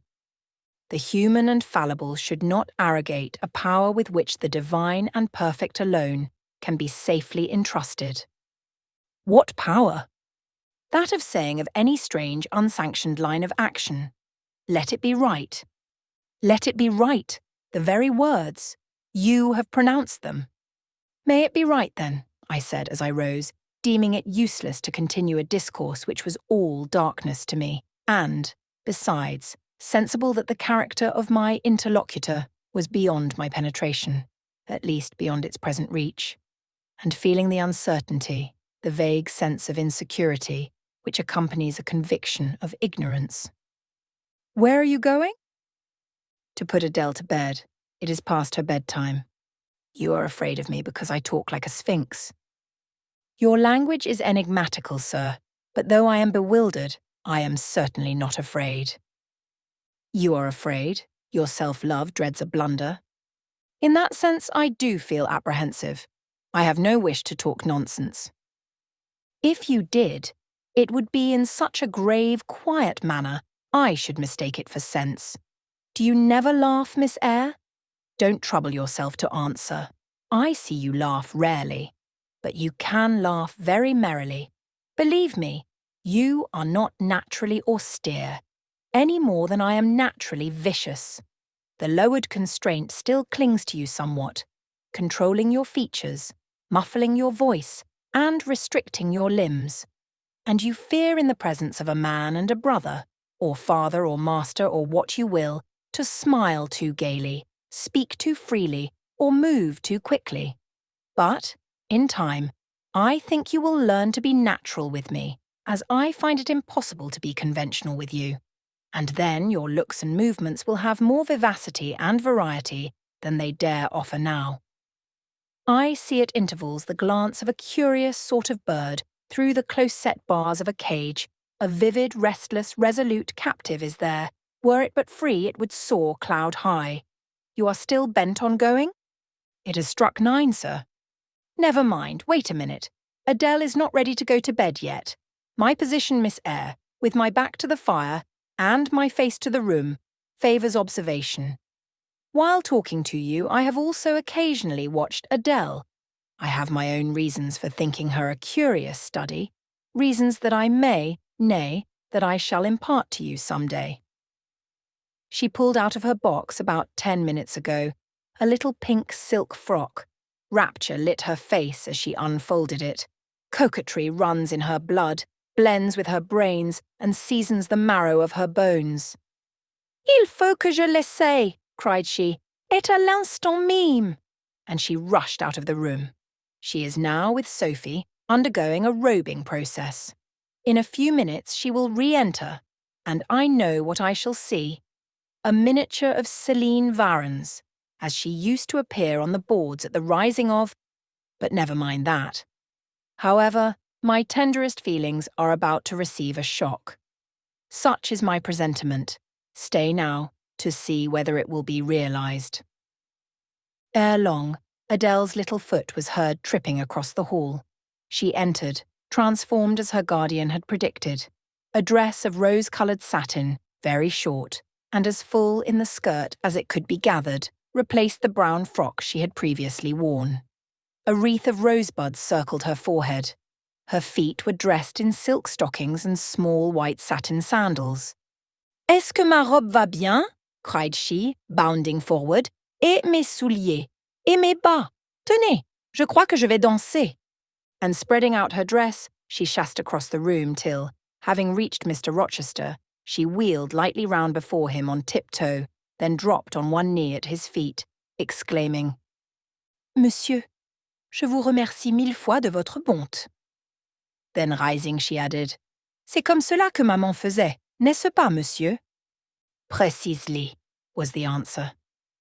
[SPEAKER 1] The human and fallible should not arrogate a power with which the divine and perfect alone can be safely entrusted. What power? That of saying of any strange, unsanctioned line of action, let it be right. Let it be right, the very words. You have pronounced them. May it be right, then, I said as I rose, deeming it useless to continue a discourse which was all darkness to me, and, besides, sensible that the character of my interlocutor was beyond my penetration, at least beyond its present reach, and feeling the uncertainty, the vague sense of insecurity which accompanies a conviction of ignorance. Where are you going? To put Adele to bed. It is past her bedtime. You are afraid of me because I talk like a sphinx. Your language is enigmatical, sir, but though I am bewildered, I am certainly not afraid. You are afraid. Your self-love dreads a blunder. In that sense, I do feel apprehensive. I have no wish to talk nonsense. If you did, it would be in such a grave, quiet manner, I should mistake it for sense. Do you never laugh, Miss Eyre? Don't trouble yourself to answer. I see you laugh rarely, but you can laugh very merrily. Believe me, you are not naturally austere, any more than I am naturally vicious. The lowered constraint still clings to you somewhat, controlling your features, muffling your voice, and restricting your limbs. And you fear in the presence of a man and a brother, or father or master or what you will, to smile too gaily, speak too freely, or move too quickly. But, in time, I think you will learn to be natural with me, as I find it impossible to be conventional with you. And then your looks and movements will have more vivacity and variety than they dare offer now. I see at intervals the glance of a curious sort of bird through the close-set bars of a cage. A vivid, restless, resolute captive is there. Were it but free, it would soar cloud-high. You are still bent on going? It has struck 9, sir. Never mind, wait a minute. Adele is not ready to go to bed yet. My position, Miss Eyre, with my back to the fire and my face to the room, favours observation. While talking to you, I have also occasionally watched Adele. I have my own reasons for thinking her a curious study, reasons that I may, nay, that I shall impart to you some day. She pulled out of her box about 10 minutes ago, a little pink silk frock. Rapture lit her face as she unfolded it. Coquetry runs in her blood, blends with her brains, and seasons the marrow of her bones. Il faut que je l'essaie, cried she, et à l'instant même. And she rushed out of the room. She is now with Sophie, undergoing a robing process. In a few minutes she will re-enter, and I know what I shall see. A miniature of Celine Varens, as she used to appear on the boards at the rising of... But never mind that. However, my tenderest feelings are about to receive a shock. Such is my presentiment. Stay now, to see whether it will be realised. Ere long, Adele's little foot was heard tripping across the hall. She entered, transformed as her guardian had predicted. A dress of rose-coloured satin, very short, and as full in the skirt as it could be gathered, replaced the brown frock she had previously worn. A wreath of rosebuds circled her forehead. Her feet were dressed in silk stockings and small white satin sandals. Est-ce que ma robe va bien? Cried she, bounding forward. Et mes souliers? Et mes bas? Tenez, je crois que je vais danser. And spreading out her dress, she chassed across the room till, having reached Mr. Rochester, she wheeled lightly round before him on tiptoe, then dropped on one knee at his feet, exclaiming, Monsieur, je vous remercie 1000 fois de votre bonté. Then rising, she added, C'est comme cela que maman faisait, n'est-ce pas, monsieur? Précisely, was the answer.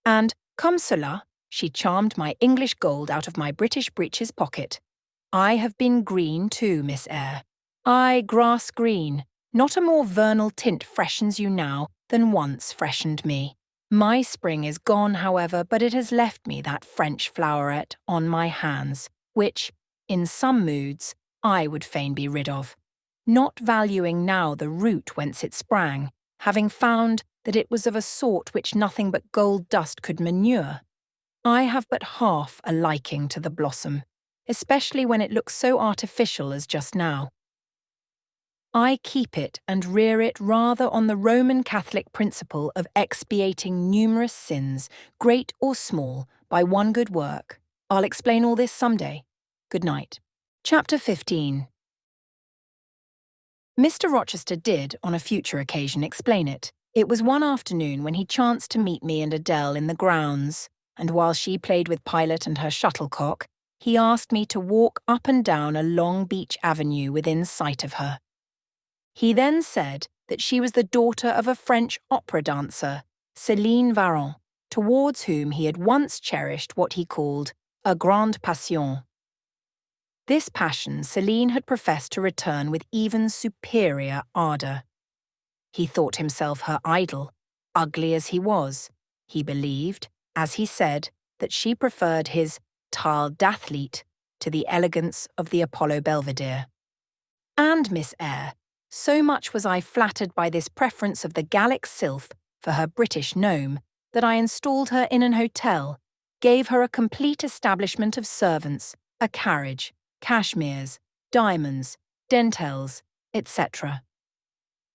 [SPEAKER 1] And, comme cela, she charmed my English gold out of my British breeches pocket. I have been green too, Miss Eyre. Ay, grass green. Not a more vernal tint freshens you now than once freshened me. My spring is gone, however, but it has left me that French floweret on my hands, which, in some moods, I would fain be rid of, not valuing now the root whence it sprang, having found that it was of a sort which nothing but gold dust could manure. I have but half a liking to the blossom, especially when it looks so artificial as just now. I keep it and rear it rather on the Roman Catholic principle of expiating numerous sins, great or small, by one good work. I'll explain all this someday. Good night. Chapter 15. Mr. Rochester did, on a future occasion, explain it. It was one afternoon when he chanced to meet me and Adele in the grounds, and while she played with Pilot and her shuttlecock, he asked me to walk up and down a long beech avenue within sight of her. He then said that she was the daughter of a French opera dancer, Celine Varens, towards whom he had once cherished what he called a grande passion. This passion Celine had professed to return with even superior ardour. He thought himself her idol, ugly as he was. He believed, as he said, that she preferred his tall dathlete to the elegance of the Apollo Belvedere. And Miss Eyre, so much was I flattered by this preference of the Gallic sylph for her British gnome, that I installed her in an hotel, gave her a complete establishment of servants, a carriage, cashmeres, diamonds, dentelles, etc.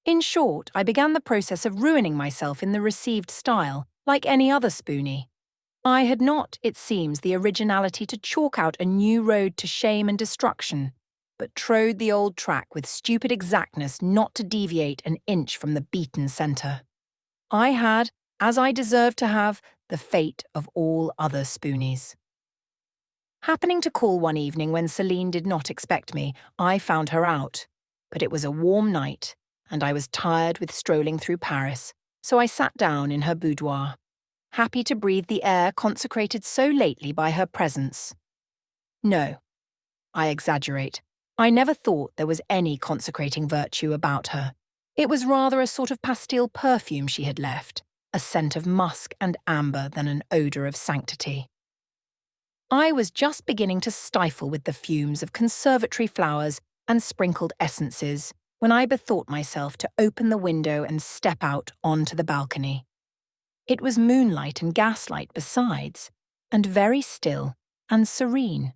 [SPEAKER 1] In short, I began the process of ruining myself in the received style, like any other spoonie. I had not, it seems, the originality to chalk out a new road to shame and destruction, but trode the old track with stupid exactness not to deviate an inch from the beaten centre. I had, as I deserved to have, the fate of all other spoonies. Happening to call one evening when Céline did not expect me, I found her out. But it was a warm night, and I was tired with strolling through Paris, so I sat down in her boudoir, happy to breathe the air consecrated so lately by her presence. No, I exaggerate. I never thought there was any consecrating virtue about her. It was rather a sort of pastille perfume she had left, a scent of musk and amber than an odour of sanctity. I was just beginning to stifle with the fumes of conservatory flowers and sprinkled essences when I bethought myself to open the window and step out onto the balcony. It was moonlight and gaslight besides, and very still and serene.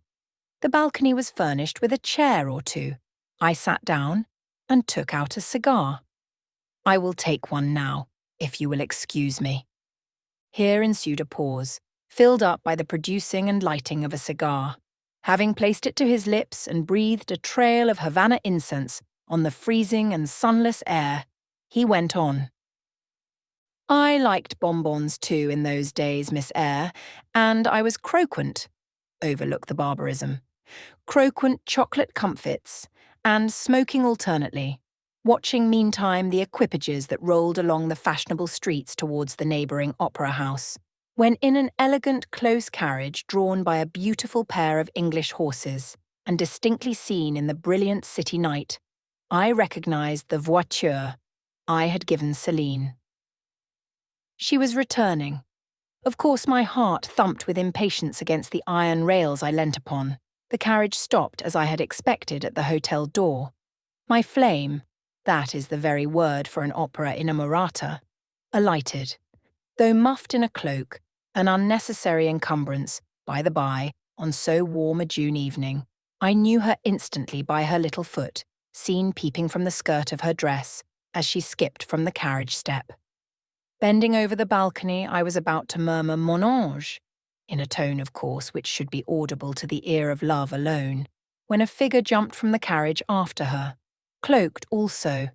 [SPEAKER 1] The balcony was furnished with a chair or two. I sat down and took out a cigar. I will take one now, if you will excuse me. Here ensued a pause, filled up by the producing and lighting of a cigar. Having placed it to his lips and breathed a trail of Havana incense on the freezing and sunless air, he went on. I liked bonbons too in those days, Miss Eyre, and I was croquant, overlook the barbarism, croquant chocolate comfits, and smoking alternately, watching meantime the equipages that rolled along the fashionable streets towards the neighbouring opera house, when in an elegant close carriage drawn by a beautiful pair of English horses, and distinctly seen in the brilliant city night, I recognised the voiture I had given Céline. She was returning. Of course my heart thumped with impatience against the iron rails I leant upon. The carriage stopped as I had expected at the hotel door. My flame, that is the very word for an opera inamorata, alighted. Though muffed in a cloak, an unnecessary encumbrance, by the by, on so warm a June evening, I knew her instantly by her little foot, seen peeping from the skirt of her dress, as she skipped from the carriage step. Bending over the balcony, I was about to murmur "Mon ange," in a tone, of course, which should be audible to the ear of love alone, when a figure jumped from the carriage after her, cloaked also,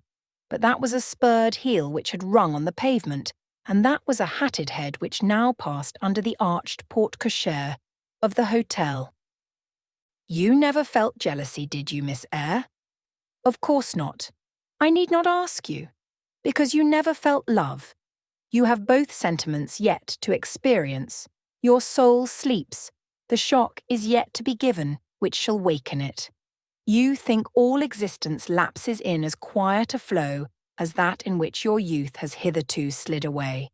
[SPEAKER 1] but that was a spurred heel which had rung on the pavement, and that was a hatted head which now passed under the arched porte-cochere of the hotel. You never felt jealousy, did you, Miss Eyre? Of course not. I need not ask you, because you never felt love. You have both sentiments yet to experience. Your soul sleeps. The shock is yet to be given, which shall waken it. You think all existence lapses in as quiet a flow as that in which your youth has hitherto slid away.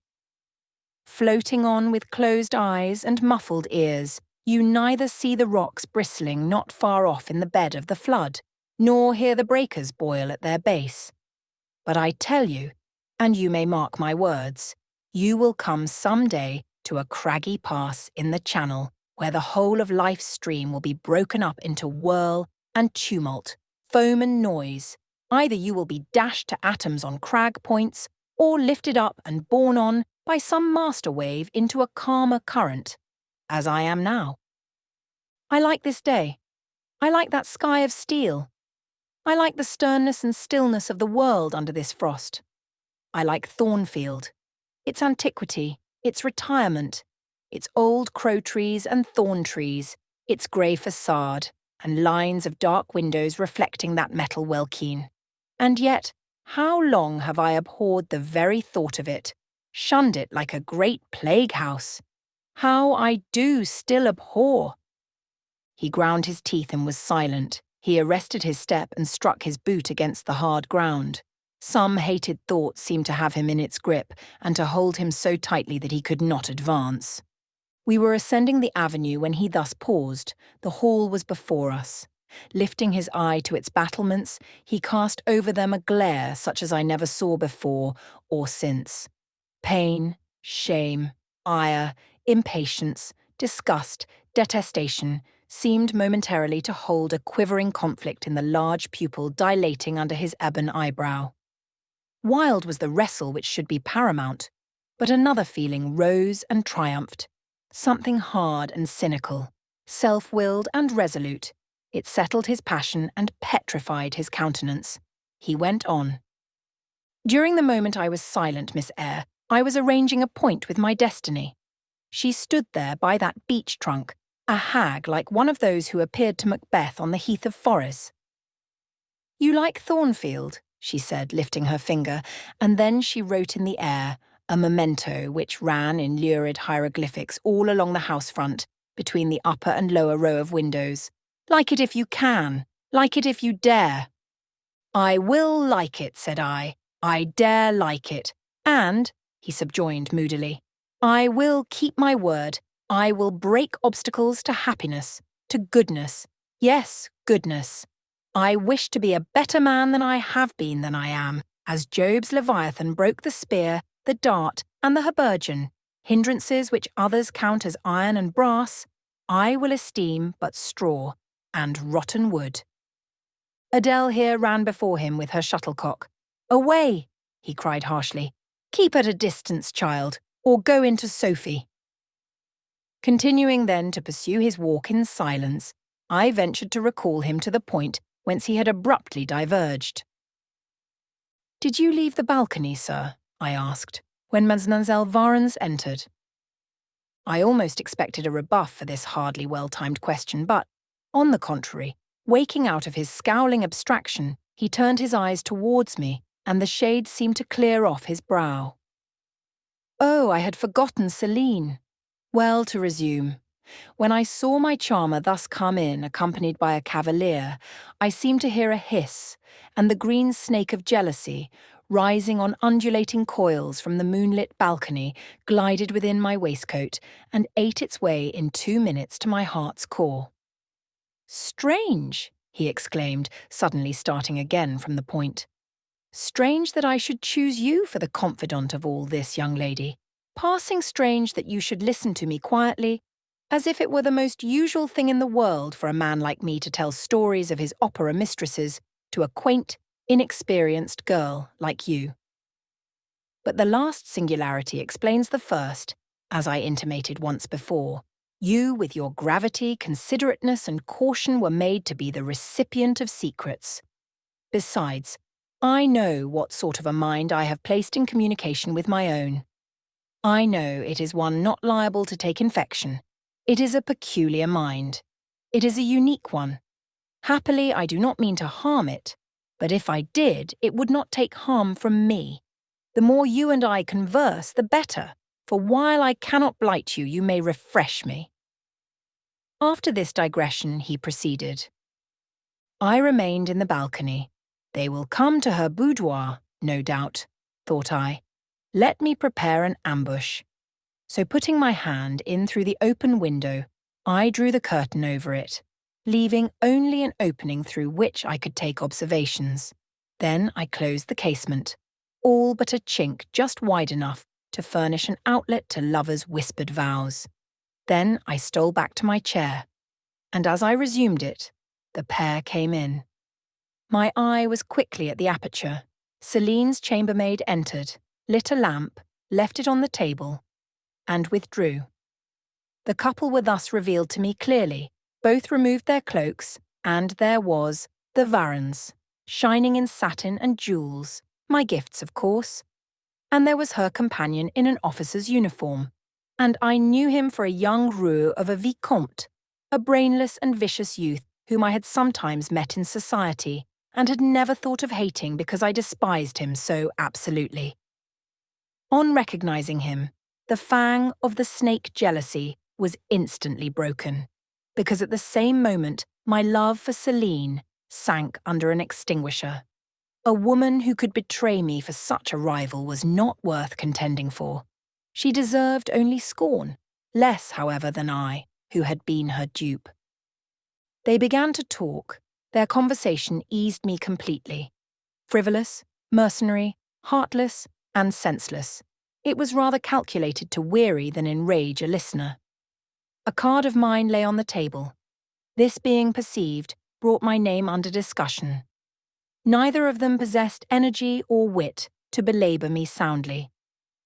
[SPEAKER 1] Floating on with closed eyes and muffled ears, you neither see the rocks bristling not far off in the bed of the flood, nor hear the breakers boil at their base. But I tell you, and you may mark my words, you will come some day to a craggy pass in the Channel where the whole of life's stream will be broken up into whirl and tumult, foam and noise. Either you will be dashed to atoms on crag points, or lifted up and borne on by some master wave into a calmer current, as I am now. I like this day. I like that sky of steel. I like the sternness and stillness of the world under this frost. I like Thornfield, its antiquity, its retirement, its old crow trees and thorn trees, its grey facade, and lines of dark windows reflecting that metal welkin. And yet, how long have I abhorred the very thought of it, shunned it like a great plague house? How I do still abhor! He ground his teeth and was silent. He arrested his step and struck his boot against the hard ground. Some hated thought seemed to have him in its grip and to hold him so tightly that he could not advance. We were ascending the avenue when he thus paused. The hall was before us. Lifting his eye to its battlements, he cast over them a glare such as I never saw before or since. Pain, shame, ire, impatience, disgust, detestation seemed momentarily to hold a quivering conflict in the large pupil dilating under his ebon eyebrow. Wild was the wrestle which should be paramount, but another feeling rose and triumphed. Something hard and cynical, self-willed and resolute. It settled his passion and petrified his countenance. He went on. During the moment I was silent, Miss Eyre, I was arranging a point with my destiny. She stood there by that beech trunk, a hag like one of those who appeared to Macbeth on the heath of Forres. "You like Thornfield?" she said, lifting her finger, and then she wrote in the air, a memento which ran in lurid hieroglyphics all along the house front, between the upper and lower row of windows. "Like it if you can, like it if you dare." "I will like it," said I. "I dare like it. And," he subjoined moodily, "I will keep my word. I will break obstacles to happiness, to goodness. Yes, goodness. I wish to be a better man than I have been than I am, as Job's Leviathan broke the spear, the dart, and the habergeon, hindrances which others count as iron and brass, I will esteem but straw and rotten wood." Adele here ran before him with her shuttlecock. "Away!" he cried harshly. "Keep at a distance, child, or go into Sophie." Continuing then to pursue his walk in silence, I ventured to recall him to the point whence he had abruptly diverged. "Did you leave the balcony, sir?" I asked, when Mademoiselle Varens entered. I almost expected a rebuff for this hardly well-timed question, but, on the contrary, waking out of his scowling abstraction, he turned his eyes towards me, and the shade seemed to clear off his brow. "Oh, I had forgotten Céline. Well, to resume. When I saw my charmer thus come in, accompanied by a cavalier, I seemed to hear a hiss, and the green snake of jealousy, rising on undulating coils from the moonlit balcony, glided within my waistcoat and ate its way in 2 minutes to my heart's core. "Strange!" he exclaimed, suddenly starting again from the point. "Strange that I should choose you for the confidant of all this, young lady. Passing strange that you should listen to me quietly, as if it were the most usual thing in the world for a man like me to tell stories of his opera mistresses to a quaint, inexperienced girl like you. But the last singularity explains the first, as I intimated once before. You, with your gravity, considerateness, and caution, were made to be the recipient of secrets. Besides, I know what sort of a mind I have placed in communication with my own. I know it is one not liable to take infection. It is a peculiar mind. It is a unique one. Happily, I do not mean to harm it, but if I did, it would not take harm from me. The more you and I converse, the better, for while I cannot blight you, you may refresh me." After this digression, he proceeded. I remained in the balcony. They will come to her boudoir, no doubt, thought I. Let me prepare an ambush. So putting my hand in through the open window, I drew the curtain over it, leaving only an opening through which I could take observations. Then I closed the casement, all but a chink just wide enough to furnish an outlet to lovers' whispered vows. Then I stole back to my chair, and as I resumed it, the pair came in. My eye was quickly at the aperture. Céline's chambermaid entered, lit a lamp, left it on the table, and withdrew. The couple were thus revealed to me clearly. Both removed their cloaks, and there was the Varens, shining in satin and jewels, my gifts, of course. And there was her companion in an officer's uniform, and I knew him for a young roue of a vicomte, a brainless and vicious youth whom I had sometimes met in society, and had never thought of hating because I despised him so absolutely. On recognizing him, the fang of the snake jealousy was instantly broken, because at the same moment my love for Céline sank under an extinguisher. A woman who could betray me for such a rival was not worth contending for. She deserved only scorn, less, however, than I, who had been her dupe. They began to talk. Their conversation eased me completely. Frivolous, mercenary, heartless, and senseless, it was rather calculated to weary than enrage a listener. A card of mine lay on the table. This being perceived brought my name under discussion. Neither of them possessed energy or wit to belabor me soundly,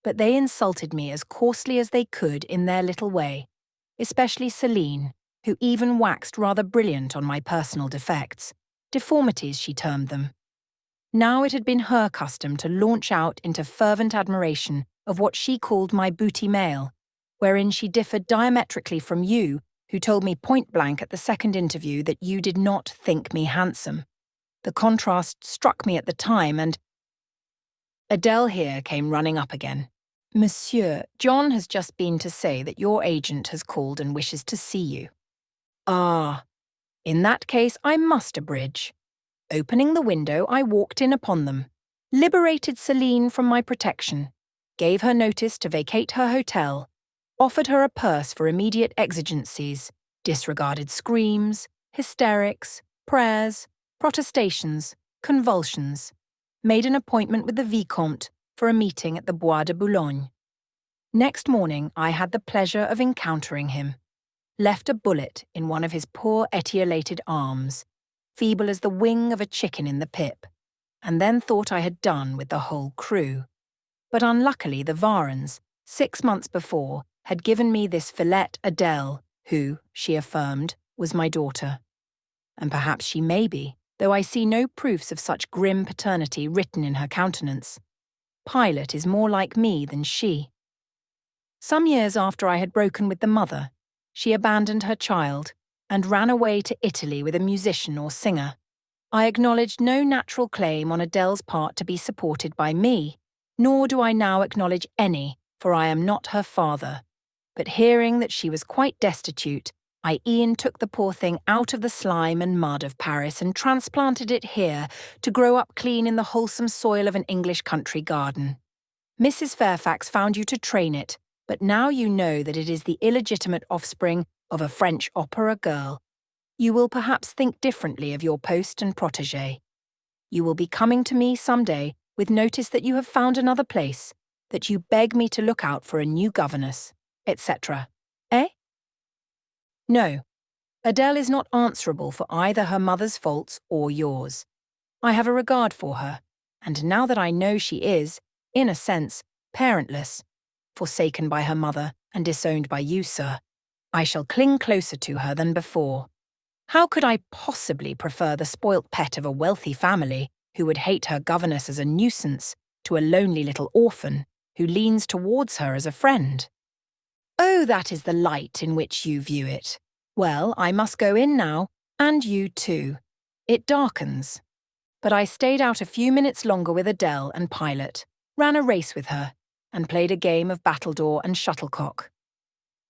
[SPEAKER 1] but they insulted me as coarsely as they could in their little way, especially Celine, who even waxed rather brilliant on my personal defects, deformities she termed them. Now it had been her custom to launch out into fervent admiration of what she called my booty male, wherein she differed diametrically from you, who told me point-blank at the second interview that you did not think me handsome. The contrast struck me at the time, and Adele here came running up again. Monsieur, John has just been to say that your agent has called and wishes to see you. Ah, in that case I must abridge. Opening the window, I walked in upon them, liberated Celine from my protection, gave her notice to vacate her hotel, offered her a purse for immediate exigencies, disregarded screams, hysterics, prayers, protestations, convulsions, made an appointment with the Vicomte for a meeting at the Bois de Boulogne. Next morning I had the pleasure of encountering him, left a bullet in one of his poor etiolated arms, feeble as the wing of a chicken in the pip, and then thought I had done with the whole crew. But unluckily the Varens, 6 months before, had given me this fillette Adele, who, she affirmed, was my daughter. And perhaps she may be, though I see no proofs of such grim paternity written in her countenance. Pilot is more like me than she. Some years after I had broken with the mother, she abandoned her child and ran away to Italy with a musician or singer. I acknowledged no natural claim on Adele's part to be supported by me, nor do I now acknowledge any, for I am not her father. But hearing that she was quite destitute, I e'en took the poor thing out of the slime and mud of Paris and transplanted it here to grow up clean in the wholesome soil of an English country garden. Mrs. Fairfax found you to train it, but now you know that it is the illegitimate offspring of a French opera girl. You will perhaps think differently of your post and protégé. You will be coming to me some day with notice that you have found another place, that you beg me to look out for a new governess, etc. Eh? No, Adele is not answerable for either her mother's faults or yours. I have a regard for her, and now that I know she is, in a sense, parentless, forsaken by her mother and disowned by you, sir, I shall cling closer to her than before. How could I possibly prefer the spoilt pet of a wealthy family who would hate her governess as a nuisance to a lonely little orphan who leans towards her as a friend? Oh, that is the light in which you view it. Well, I must go in now, and you too. It darkens. But I stayed out a few minutes longer with Adele and Pilot, ran a race with her, and played a game of battledore and shuttlecock.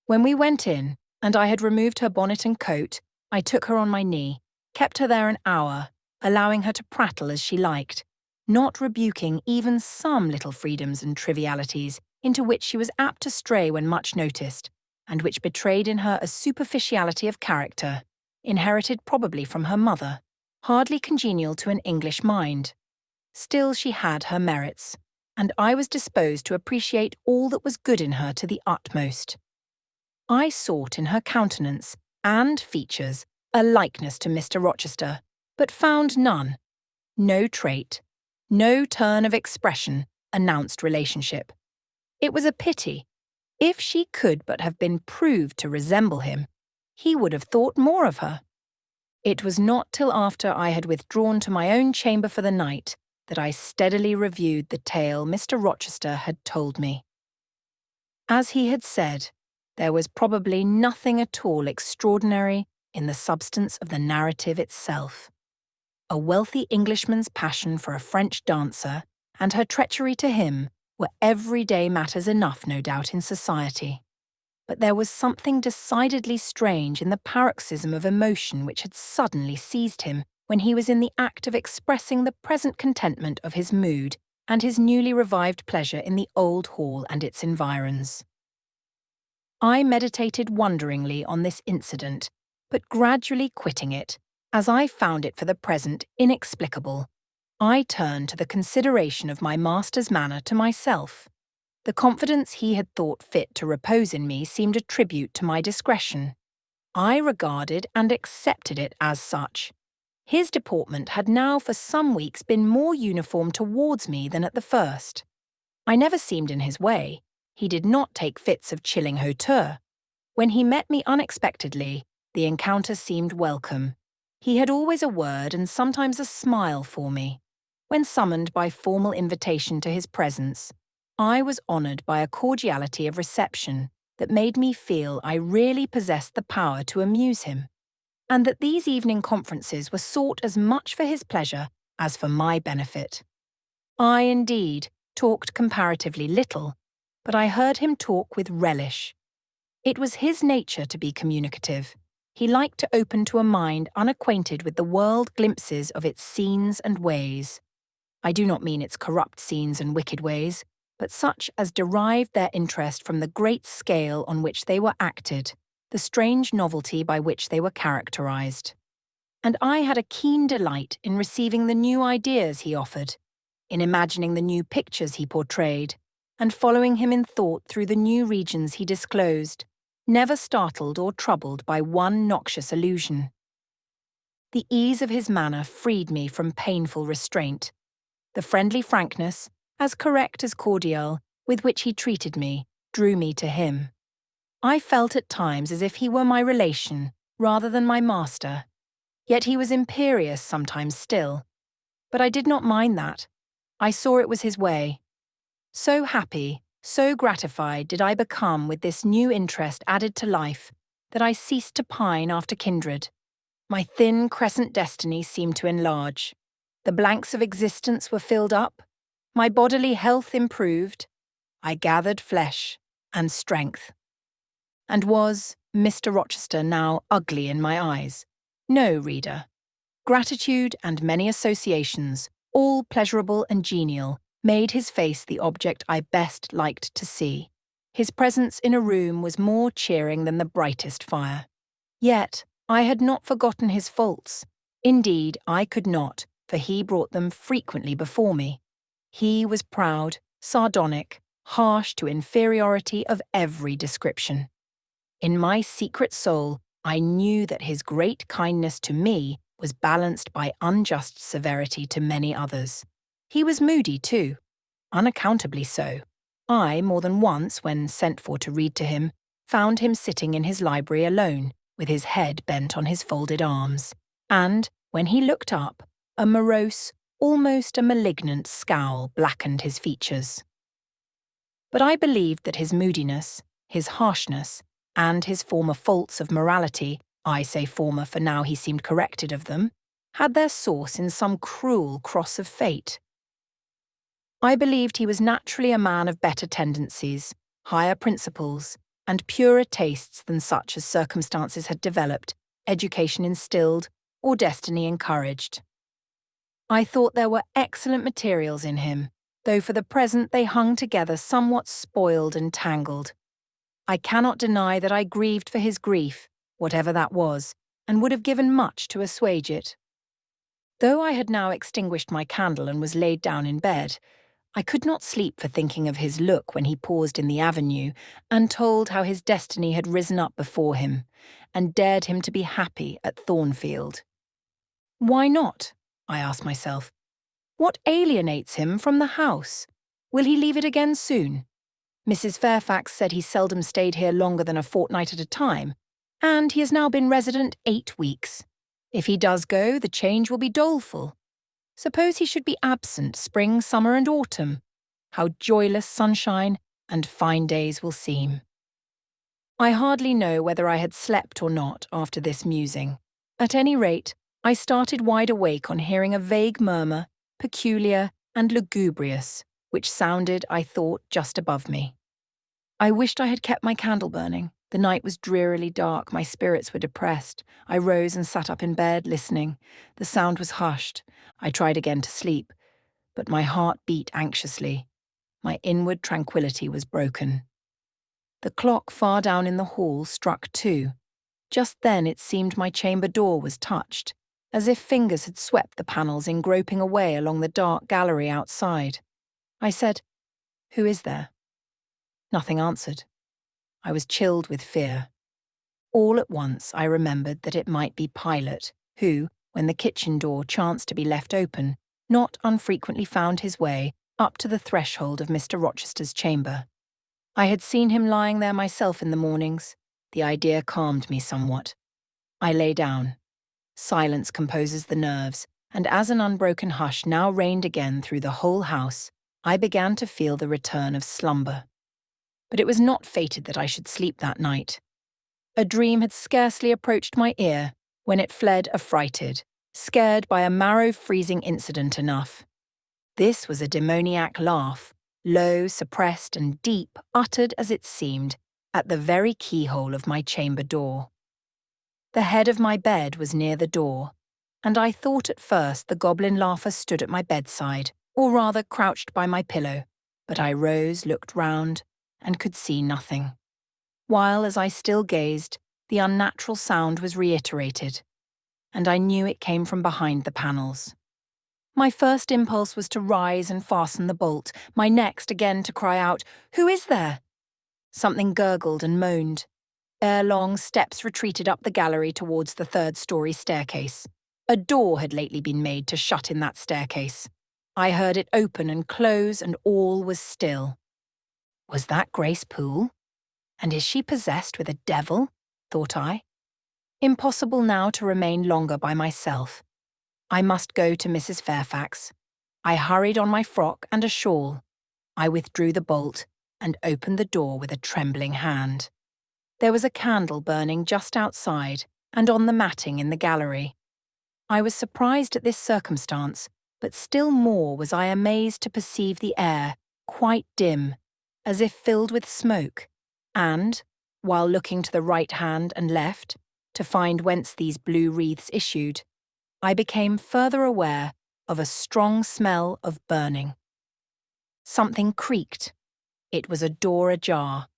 [SPEAKER 1] When we went in, and I had removed her bonnet and coat, I took her on my knee, kept her there an hour, allowing her to prattle as she liked, not rebuking even some little freedoms and trivialities into which she was apt to stray when much noticed, and which betrayed in her a superficiality of character, inherited probably from her mother, hardly congenial to an English mind. Still she had her merits, and I was disposed to appreciate all that was good in her to the utmost. I sought in her countenance and features a likeness to Mr. Rochester, but found none. No trait, no turn of expression announced relationship. It was a pity. If she could but have been proved to resemble him, he would have thought more of her. It was not till after I had withdrawn to my own chamber for the night that I steadily reviewed the tale Mr. Rochester had told me. As he had said, there was probably nothing at all extraordinary in the substance of the narrative itself. A wealthy Englishman's passion for a French dancer and her treachery to him were everyday matters enough, no doubt, in society. But there was something decidedly strange in the paroxysm of emotion which had suddenly seized him when he was in the act of expressing the present contentment of his mood and his newly revived pleasure in the old hall and its environs. I meditated wonderingly on this incident, but gradually quitting it, as I found it for the present inexplicable. I turned to the consideration of my master's manner to myself. The confidence he had thought fit to repose in me seemed a tribute to my discretion. I regarded and accepted it as such. His deportment had now for some weeks been more uniform towards me than at the first. I never seemed in his way. He did not take fits of chilling hauteur. When he met me unexpectedly, the encounter seemed welcome. He had always a word and sometimes a smile for me. When summoned by formal invitation to his presence, I was honoured by a cordiality of reception that made me feel I really possessed the power to amuse him, and that these evening conferences were sought as much for his pleasure as for my benefit. I, indeed, talked comparatively little, but I heard him talk with relish. It was his nature to be communicative. He liked to open to a mind unacquainted with the world glimpses of its scenes and ways. I do not mean its corrupt scenes and wicked ways, but such as derived their interest from the great scale on which they were acted, the strange novelty by which they were characterized. And I had a keen delight in receiving the new ideas he offered, in imagining the new pictures he portrayed, and following him in thought through the new regions he disclosed, never startled or troubled by one noxious illusion. The ease of his manner freed me from painful restraint. The friendly frankness, as correct as cordial, with which he treated me, drew me to him. I felt at times as if he were my relation, rather than my master. Yet he was imperious sometimes still. But I did not mind that. I saw it was his way. So happy, so gratified did I become with this new interest added to life, that I ceased to pine after kindred. My thin crescent destiny seemed to enlarge. The blanks of existence were filled up. My bodily health improved. I gathered flesh and strength. And was Mr. Rochester now ugly in my eyes? No, reader. Gratitude and many associations, all pleasurable and genial, made his face the object I best liked to see. His presence in a room was more cheering than the brightest fire. Yet I had not forgotten his faults. Indeed, I could not, for he brought them frequently before me. He was proud, sardonic, harsh to inferiority of every description. In my secret soul, I knew that his great kindness to me was balanced by unjust severity to many others. He was moody too, unaccountably so. I, more than once, when sent for to read to him, found him sitting in his library alone, with his head bent on his folded arms, and, when he looked up, a morose, almost a malignant scowl blackened his features. But I believed that his moodiness, his harshness, and his former faults of morality, I say former for now he seemed corrected of them, had their source in some cruel cross of fate. I believed he was naturally a man of better tendencies, higher principles, and purer tastes than such as circumstances had developed, education instilled, or destiny encouraged. I thought there were excellent materials in him, though for the present they hung together somewhat spoiled and tangled. I cannot deny that I grieved for his grief, whatever that was, and would have given much to assuage it. Though I had now extinguished my candle and was laid down in bed, I could not sleep for thinking of his look when he paused in the avenue and told how his destiny had risen up before him, and dared him to be happy at Thornfield. Why not? I asked myself. What alienates him from the house? Will he leave it again soon? Mrs. Fairfax said he seldom stayed here longer than a fortnight at a time, and he has now been resident 8 weeks. If he does go, the change will be doleful. Suppose he should be absent spring, summer, and autumn. How joyless sunshine and fine days will seem. I hardly know whether I had slept or not after this musing. At any rate, I started wide awake on hearing a vague murmur, peculiar and lugubrious, which sounded, I thought, just above me. I wished I had kept my candle burning, The night was drearily dark, my spirits were depressed. I rose and sat up in bed, listening. The sound was hushed. I tried again to sleep, but my heart beat anxiously. My inward tranquillity was broken. The clock far down in the hall struck 2. Just then it seemed my chamber door was touched, as if fingers had swept the panels in groping away along the dark gallery outside. I said, "Who is there?" Nothing answered. I was chilled with fear. All at once I remembered that it might be Pilate, who, when the kitchen door chanced to be left open, not unfrequently found his way up to the threshold of Mr. Rochester's chamber. I had seen him lying there myself in the mornings. The idea calmed me somewhat. I lay down. Silence composes the nerves, and as an unbroken hush now reigned again through the whole house, I began to feel the return of slumber. But it was not fated that I should sleep that night. A dream had scarcely approached my ear when it fled affrighted, scared by a marrow-freezing incident enough. This was a demoniac laugh, low, suppressed, and deep, uttered, as it seemed, at the very keyhole of my chamber door. The head of my bed was near the door, and I thought at first the goblin laugher stood at my bedside, or rather crouched by my pillow, but I rose, looked round, and could see nothing. While, as I still gazed, the unnatural sound was reiterated, and I knew it came from behind the panels. My first impulse was to rise and fasten the bolt, my next again to cry out, "Who is there?" Something gurgled and moaned. Ere long, steps retreated up the gallery towards the 3rd-story staircase. A door had lately been made to shut in that staircase. I heard it open and close, and all was still. Was that Grace Poole? And is she possessed with a devil? Thought I. Impossible now to remain longer by myself. I must go to Mrs. Fairfax. I hurried on my frock and a shawl. I withdrew the bolt and opened the door with a trembling hand. There was a candle burning just outside and on the matting in the gallery. I was surprised at this circumstance, but still more was I amazed to perceive the air, quite dim, as if filled with smoke, and, while looking to the right hand and left, to find whence these blue wreaths issued, I became further aware of a strong smell of burning. Something creaked. It was a door ajar,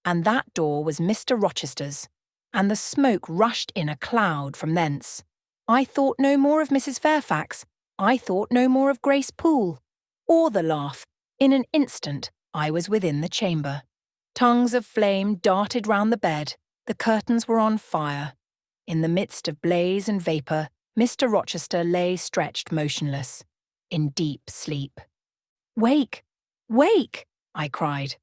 [SPEAKER 1] and that door was Mr. Rochester's, and the smoke rushed in a cloud from thence. I thought no more of Mrs. Fairfax. I thought no more of Grace Poole, or the laugh. In an instant, I was within the chamber. Tongues of flame darted round the bed. The curtains were on fire. In the midst of blaze and vapour, Mr. Rochester lay stretched motionless, in deep sleep. "Wake! Wake!" I cried.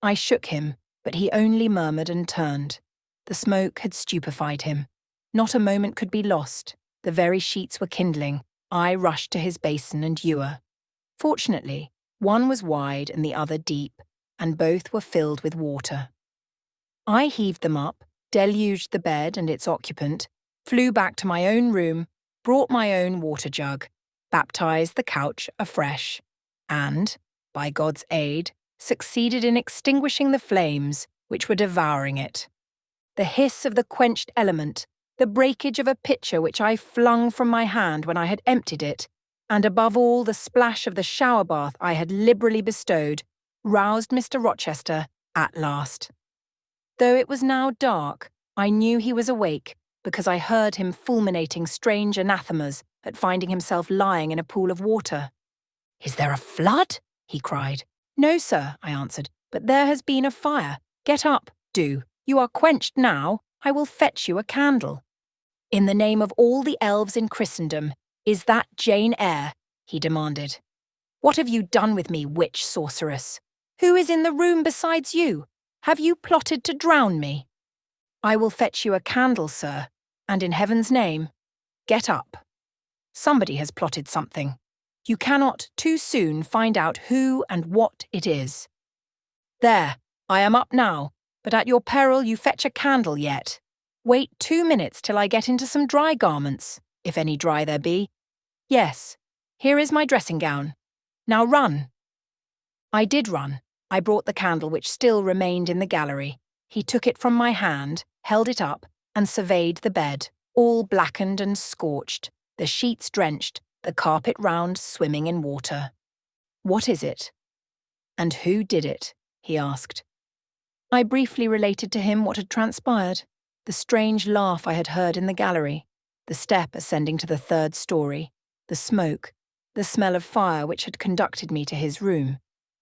[SPEAKER 1] I shook him, but he only murmured and turned. The smoke had stupefied him. Not a moment could be lost. The very sheets were kindling. I rushed to his basin and ewer. Fortunately, one was wide and the other deep, and both were filled with water. I heaved them up, deluged the bed and its occupant, flew back to my own room, brought my own water jug, baptized the couch afresh, and, by God's aid, succeeded in extinguishing the flames which were devouring it. The hiss of the quenched element, the breakage of a pitcher which I flung from my hand when I had emptied it, and above all the splash of the shower bath I had liberally bestowed, roused Mr. Rochester at last. Though it was now dark, I knew he was awake because I heard him fulminating strange anathemas at finding himself lying in a pool of water. "Is there a flood?" he cried. "No, sir," I answered, "but there has been a fire. Get up, do. You are quenched now. I will fetch you a candle." "In the name of all the elves in Christendom, is that Jane Eyre?" he demanded. "What have you done with me, witch sorceress? Who is in the room besides you? Have you plotted to drown me?" "I will fetch you a candle, sir, and in heaven's name, get up. Somebody has plotted something. You cannot too soon find out who and what it is. There, I am up now, but at your peril you fetch a candle yet. Wait 2 minutes till I get into some dry garments, if any dry there be. Yes, here is my dressing gown. Now run." I did run. I brought the candle which still remained in the gallery. He took it from my hand, held it up, and surveyed the bed, all blackened and scorched, the sheets drenched, the carpet round swimming in water. "What is it? And who did it?" he asked. I briefly related to him what had transpired, the strange laugh I had heard in the gallery, the step ascending to the third story, the smoke, the smell of fire which had conducted me to his room,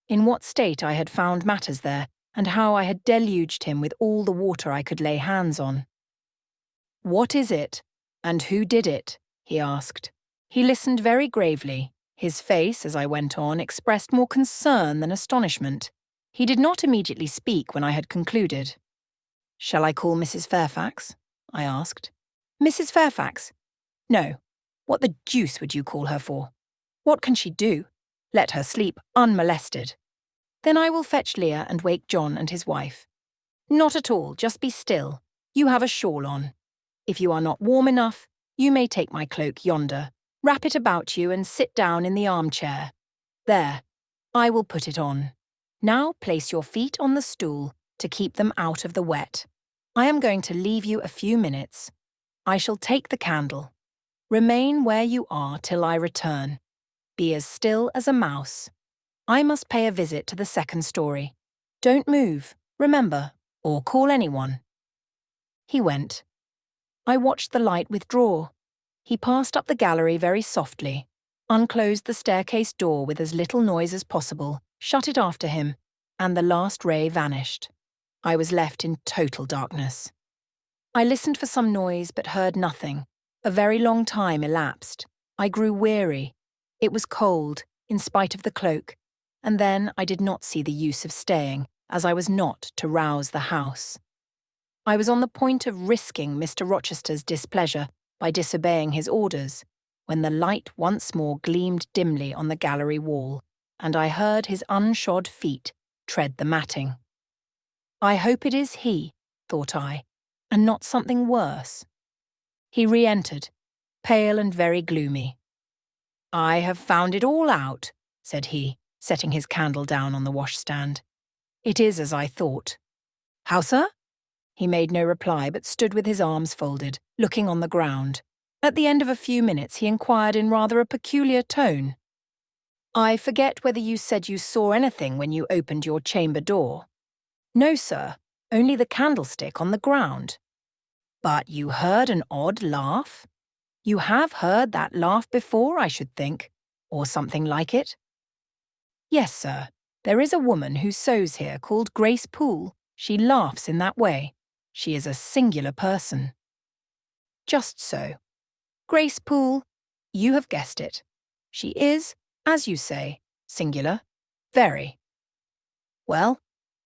[SPEAKER 1] in what state I had found matters there, and how I had deluged him with all the water I could lay hands on. "What is it? And who did it?" he asked. He listened very gravely. His face, as I went on, expressed more concern than astonishment. He did not immediately speak when I had concluded. "Shall I call Mrs. Fairfax?" I asked. "Mrs. Fairfax? No. What the deuce would you call her for? What can she do? Let her sleep unmolested. Then I will fetch Leah and wake John and his wife." "Not at all, just be still. You have a shawl on. If you are not warm enough, you may take my cloak yonder, wrap it about you and sit down in the armchair. There, I will put it on. Now place your feet on the stool to keep them out of the wet. I am going to leave you a few minutes. I shall take the candle. Remain where you are till I return. Be as still as a mouse. I must pay a visit to the second story. Don't move, remember, or call anyone." He went. I watched the light withdraw. He passed up the gallery very softly, unclosed the staircase door with as little noise as possible, shut it after him, and the last ray vanished. I was left in total darkness. I listened for some noise but heard nothing. A very long time elapsed. I grew weary. It was cold, in spite of the cloak, and then I did not see the use of staying, as I was not to rouse the house. I was on the point of risking Mr. Rochester's displeasure by disobeying his orders, when the light once more gleamed dimly on the gallery wall, and I heard his unshod feet tread the matting. "I hope it is he," thought I, "and not something worse." He re-entered, pale and very gloomy. "I have found it all out," said he, setting his candle down on the washstand. "It is as I thought." "How, sir?" He made no reply, but stood with his arms folded, looking on the ground. At the end of a few minutes he inquired in rather a peculiar tone, "I forget whether you said you saw anything when you opened your chamber door." "No, sir, only the candlestick on the ground." "But you heard an odd laugh? You have heard that laugh before, I should think, or something like it." "Yes, sir. There is a woman who sews here called Grace Poole. She laughs in that way. She is a singular person." "Just so. Grace Poole, you have guessed it. She is, as you say, singular. Very. Well,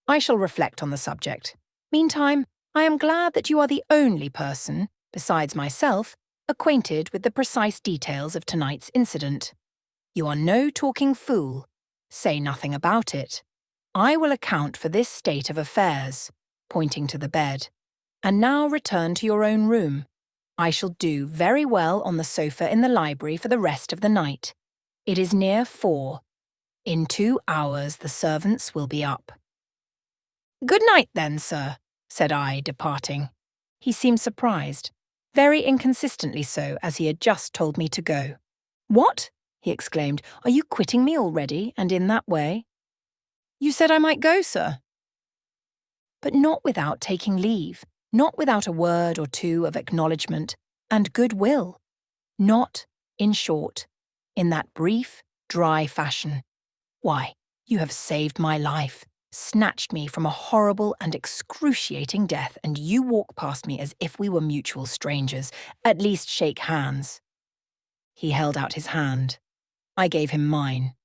[SPEAKER 1] I shall reflect on the subject. Meantime, I am glad that you are the only person, besides myself, acquainted with the precise details of tonight's incident. You are no talking fool. Say nothing about it. I will account for this state of affairs," pointing to the bed. "And now return to your own room. I shall do very well on the sofa in the library for the rest of the night. It is near 4. In 2 hours the servants will be up." "Good night then, sir," said I, departing. He seemed surprised, very inconsistently so, as he had just told me to go. "What?" he exclaimed. "Are you quitting me already, and in that way?" "You said I might go, sir." "But not without taking leave, not without a word or two of acknowledgement and goodwill. Not, in short, in that brief, dry fashion. Why, you have saved my life, snatched me from a horrible and excruciating death, and you walk past me as if we were mutual strangers. At least shake hands." He held out his hand. I gave him mine.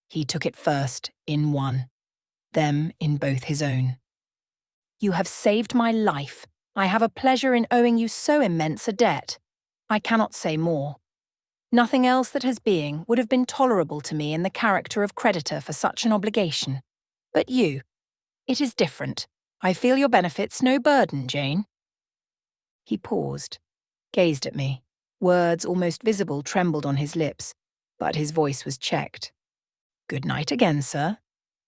[SPEAKER 1] He took it first in one, then in both his own. "You have saved my life. I have a pleasure in owing you so immense a debt. I cannot say more. Nothing else that has being would have been tolerable to me in the character of creditor for such an obligation. But you, it is different. I feel your benefits no burden, Jane." He paused, gazed at me. Words almost visible trembled on his lips, but his voice was checked. "Good night again, sir.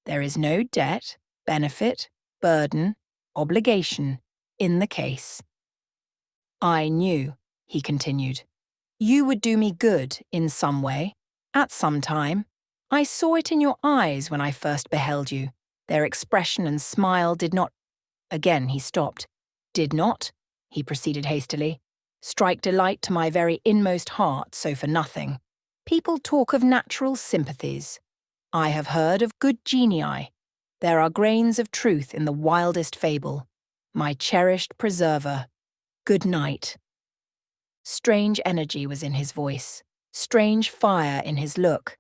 [SPEAKER 1] There is no debt, benefit, burden, obligation, in the case. I knew, he continued. You would do me good in some way, at some time. I saw it in your eyes when I first beheld you. Their expression and smile did not— Again he stopped. Did not, he proceeded hastily, strike delight to my very inmost heart, so for nothing. People talk of natural sympathies. I have heard of good genii. There are grains of truth in the wildest fable. My cherished preserver, good night. Strange energy was in his voice, strange fire in his look.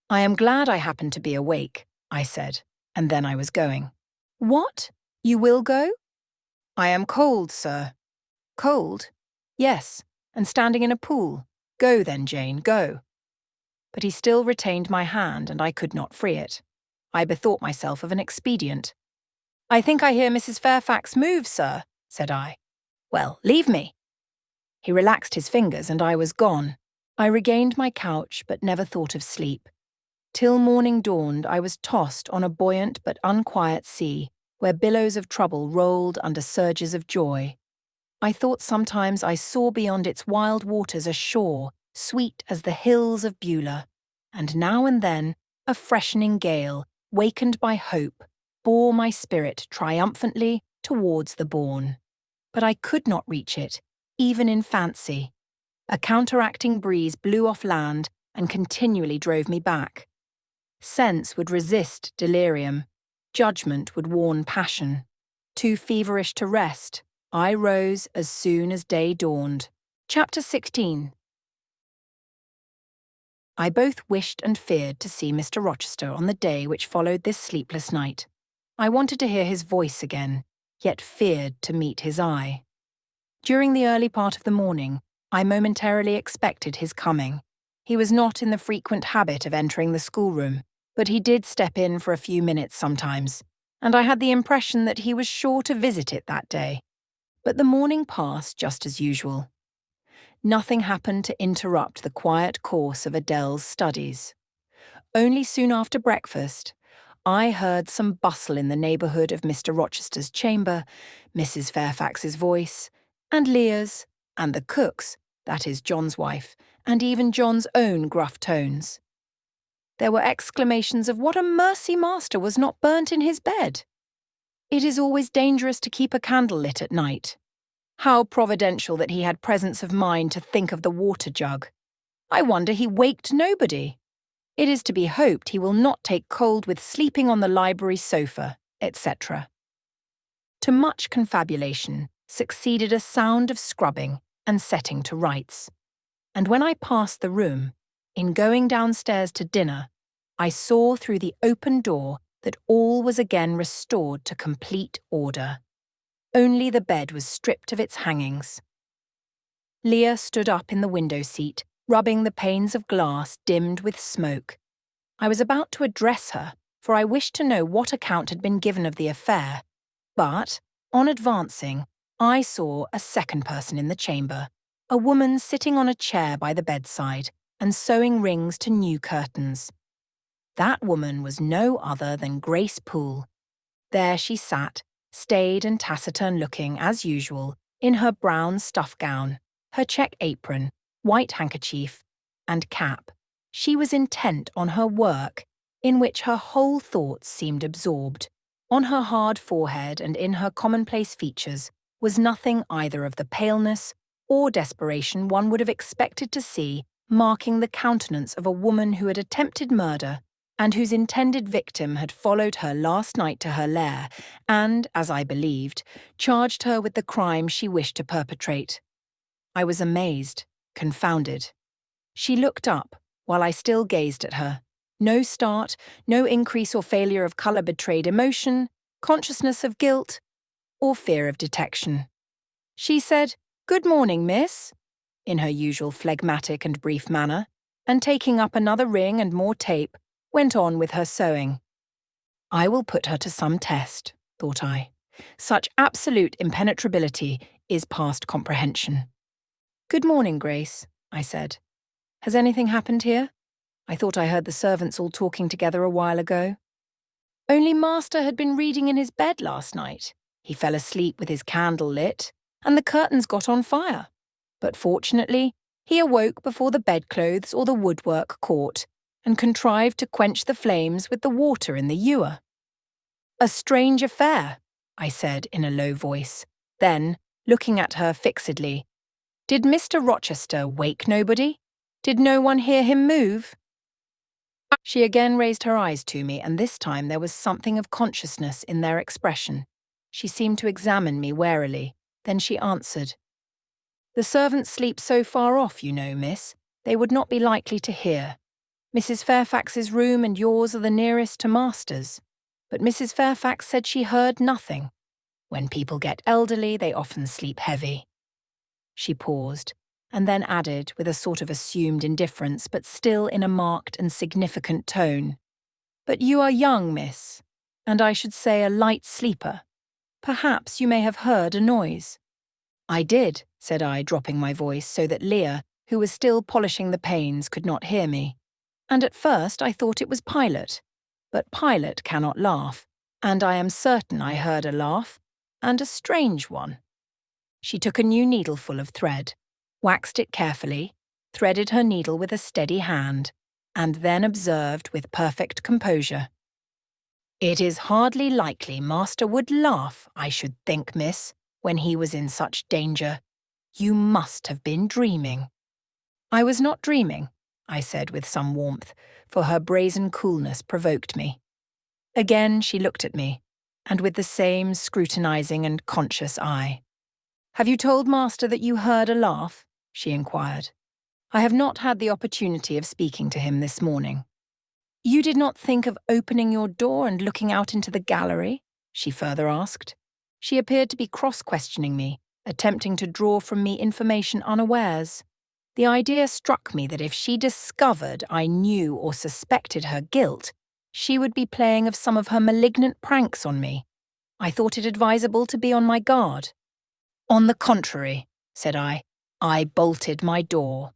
[SPEAKER 1] I am glad I happened to be awake, I said, and then I was going. What? You will go? I am cold, sir. Cold? Yes, and standing in a pool. Go then, Jane, go. But he still retained my hand, and I could not free it. I bethought myself of an expedient. I think I hear Mrs. Fairfax move, sir, said I. Well, leave me. He relaxed his fingers, and I was gone. I regained my couch, but never thought of sleep. Till morning dawned, I was tossed on a buoyant but unquiet sea, where billows of trouble rolled under surges of joy. I thought sometimes I saw beyond its wild waters a shore, sweet as the hills of Beulah, and now and then a freshening gale, wakened by hope, bore my spirit triumphantly towards the bourne. But I could not reach it, even in fancy. A counteracting breeze blew off land and continually drove me back. Sense would resist delirium. Judgment would warn passion. Too feverish to rest, I rose as soon as day dawned. Chapter 16. I both wished and feared to see Mr. Rochester on the day which followed this sleepless night. I wanted to hear his voice again, yet feared to meet his eye. During the early part of the morning, I momentarily expected his coming. He was not in the frequent habit of entering the schoolroom, but he did step in for a few minutes sometimes, and I had the impression that he was sure to visit it that day. But the morning passed just as usual. Nothing happened to interrupt the quiet course of Adele's studies. Only soon after breakfast, I heard some bustle in the neighbourhood of Mr. Rochester's chamber, Mrs. Fairfax's voice, and Leah's, and the cook's, that is John's wife, and even John's own gruff tones. There were exclamations of what a mercy master was not burnt in his bed. It is always dangerous to keep a candle lit at night. How providential that he had presence of mind to think of the water jug. I wonder he waked nobody. It is to be hoped he will not take cold with sleeping on the library sofa, etc. To much confabulation succeeded a sound of scrubbing and setting to rights. And when I passed the room, in going downstairs to dinner, I saw through the open door that all was again restored to complete order. Only the bed was stripped of its hangings. Leah stood up in the window seat, rubbing the panes of glass dimmed with smoke. I was about to address her, for I wished to know what account had been given of the affair, but, on advancing, I saw a second person in the chamber, a woman sitting on a chair by the bedside and sewing rings to new curtains. That woman was no other than Grace Poole. There she sat, staid and taciturn-looking as usual, in her brown stuff gown, her check apron, white handkerchief, and cap. She was intent on her work, in which her whole thoughts seemed absorbed. On her hard forehead and in her commonplace features was nothing either of the paleness or desperation one would have expected to see marking the countenance of a woman who had attempted murder and whose intended victim had followed her last night to her lair and, as I believed, charged her with the crime she wished to perpetrate. I was amazed, confounded. She looked up, while I still gazed at her. No start, no increase or failure of colour betrayed emotion, consciousness of guilt, or fear of detection. She said, "Good morning, miss," in her usual phlegmatic and brief manner, and taking up another ring and more tape, went on with her sewing. I will put her to some test, thought I. Such absolute impenetrability is past comprehension. "Good morning, Grace," I said. "Has anything happened here? I thought I heard the servants all talking together a while ago." "Only master had been reading in his bed last night. He fell asleep with his candle lit, and the curtains got on fire. But fortunately, he awoke before the bedclothes or the woodwork caught, and contrived to quench the flames with the water in the ewer. "A strange affair," I said in a low voice. Then, looking at her fixedly, "Did Mr. Rochester wake nobody? Did no one hear him move?" She again raised her eyes to me, and this time there was something of consciousness in their expression. She seemed to examine me warily. Then she answered, "The servants sleep so far off, you know, miss, they would not be likely to hear. Mrs. Fairfax's room and yours are the nearest to master's. But Mrs. Fairfax said she heard nothing. When people get elderly, they often sleep heavy." She paused, and then added, with a sort of assumed indifference, but still in a marked and significant tone, "But you are young, miss, and I should say a light sleeper. Perhaps you may have heard a noise." "I did," said I, dropping my voice so that Leah, who was still polishing the panes, could not hear me. "And at first I thought it was Pilot. But Pilot cannot laugh, and I am certain I heard a laugh, and a strange one." She took a new needleful of thread, waxed it carefully, threaded her needle with a steady hand, and then observed with perfect composure, "It is hardly likely master would laugh, I should think, miss, when he was in such danger. You must have been dreaming." "I was not dreaming," I said with some warmth, for her brazen coolness provoked me. Again she looked at me, and with the same scrutinizing and conscious eye. "Have you told master that you heard a laugh?" she inquired. "I have not had the opportunity of speaking to him this morning." "You did not think of opening your door and looking out into the gallery?" she further asked. She appeared to be cross-questioning me, attempting to draw from me information unawares. The idea struck me that if she discovered I knew or suspected her guilt, she would be playing of some of her malignant pranks on me. I thought it advisable to be on my guard. "On the contrary," said I bolted my door."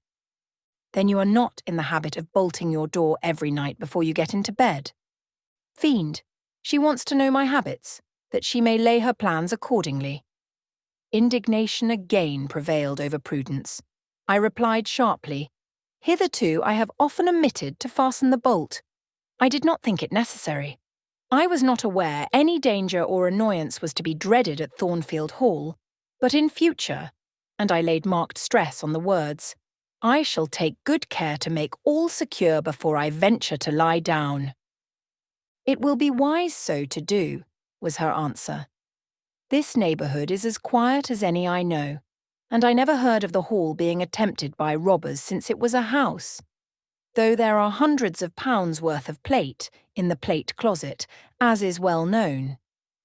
[SPEAKER 1] "Then you are not in the habit of bolting your door every night before you get into bed?" "Fiend, she wants to know my habits, that she may lay her plans accordingly." Indignation again prevailed over prudence. I replied sharply, "Hitherto I have often omitted to fasten the bolt. I did not think it necessary. I was not aware any danger or annoyance was to be dreaded at Thornfield Hall, but in future," and I laid marked stress on the words, "I shall take good care to make all secure before I venture to lie down." "It will be wise so to do," was her answer. "This neighbourhood is as quiet as any I know, and I never heard of the hall being attempted by robbers since it was a house. Though there are hundreds of pounds worth of plate in the plate closet, as is well known.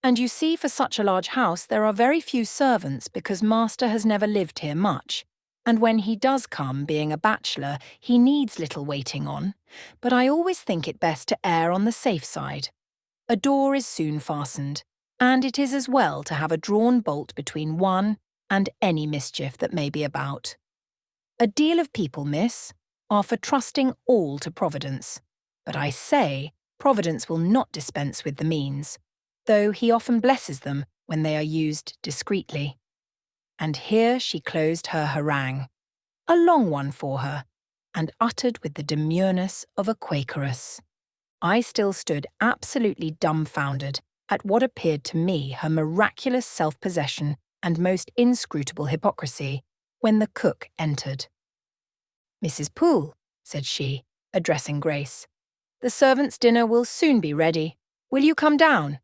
[SPEAKER 1] And you see, for such a large house there are very few servants because master has never lived here much, and when he does come, being a bachelor, he needs little waiting on, but I always think it best to err on the safe side. A door is soon fastened, and it is as well to have a drawn bolt between one and any mischief that may be about. A deal of people, miss, are for trusting all to Providence. But I say, Providence will not dispense with the means, though he often blesses them when they are used discreetly." And here she closed her harangue, a long one for her, and uttered with the demureness of a Quakeress. I still stood absolutely dumbfounded at what appeared to me her miraculous self-possession and most inscrutable hypocrisy, when the cook entered. "Mrs. Poole," said she, addressing Grace, "the servants' dinner will soon be ready. Will you come down?"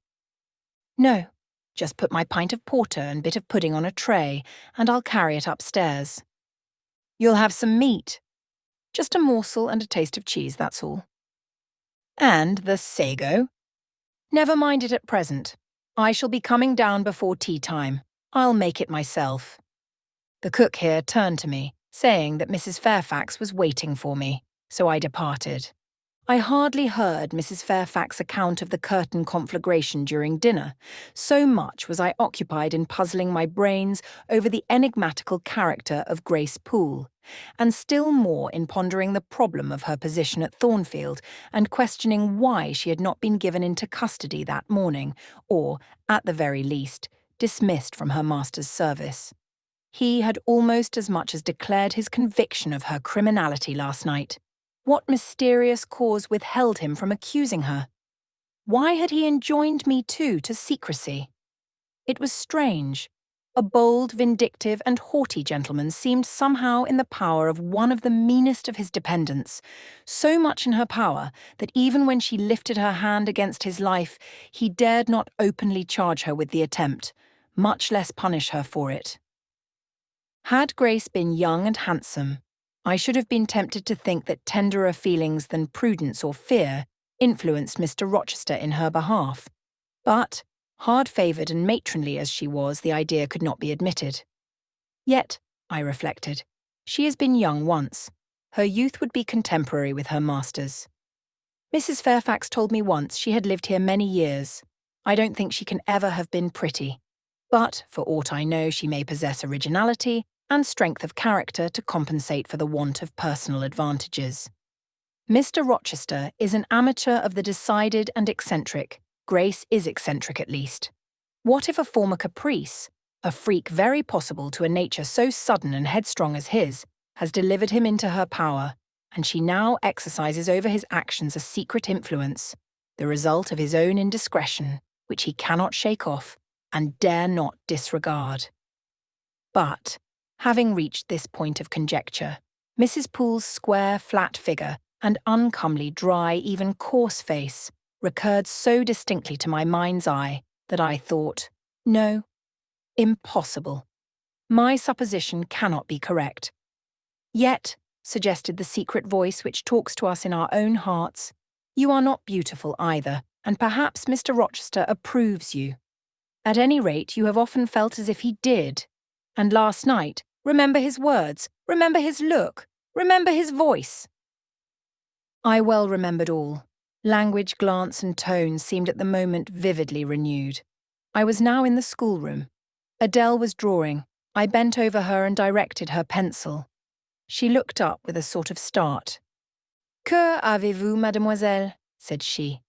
[SPEAKER 1] "No, just put my pint of porter and bit of pudding on a tray, and I'll carry it upstairs." "You'll have some meat?" "Just a morsel and a taste of cheese, that's all." "And the sago?" "Never mind it at present. I shall be coming down before tea time. I'll make it myself." The cook here turned to me, saying that Mrs. Fairfax was waiting for me, so I departed. I hardly heard Mrs. Fairfax's account of the curtain conflagration during dinner, so much was I occupied in puzzling my brains over the enigmatical character of Grace Poole, and still more in pondering the problem of her position at Thornfield and questioning why she had not been given into custody that morning, or, at the very least, dismissed from her master's service. He had almost as much as declared his conviction of her criminality last night. What mysterious cause withheld him from accusing her? Why had he enjoined me too to secrecy? It was strange. A bold, vindictive, and haughty gentleman seemed somehow in the power of one of the meanest of his dependents, so much in her power that even when she lifted her hand against his life, he dared not openly charge her with the attempt, much less punish her for it. Had Grace been young and handsome, I should have been tempted to think that tenderer feelings than prudence or fear influenced Mr. Rochester in her behalf. But, hard-favoured and matronly as she was, the idea could not be admitted. Yet, I reflected, she has been young once. Her youth would be contemporary with her master's. Mrs. Fairfax told me once she had lived here many years. I don't think she can ever have been pretty. But, for aught I know, she may possess originality and strength of character to compensate for the want of personal advantages. Mr. Rochester is an amateur of the decided and eccentric. Grace is eccentric at least. What if a former caprice, a freak very possible to a nature so sudden and headstrong as his, has delivered him into her power, and she now exercises over his actions a secret influence, the result of his own indiscretion, which he cannot shake off and dare not disregard. But, having reached this point of conjecture, Mrs. Poole's square, flat figure and uncomely, dry, even coarse face recurred so distinctly to my mind's eye that I thought, no, impossible. My supposition cannot be correct. Yet, suggested the secret voice which talks to us in our own hearts, you are not beautiful either, and perhaps Mr. Rochester approves you. At any rate, you have often felt as if he did. And last night, remember his words, remember his look, remember his voice. I well remembered all. Language, glance, and tone seemed at the moment vividly renewed. I was now in the schoolroom. Adele was drawing. I bent over her and directed her pencil. She looked up with a sort of start. Que avez-vous, mademoiselle? Said she.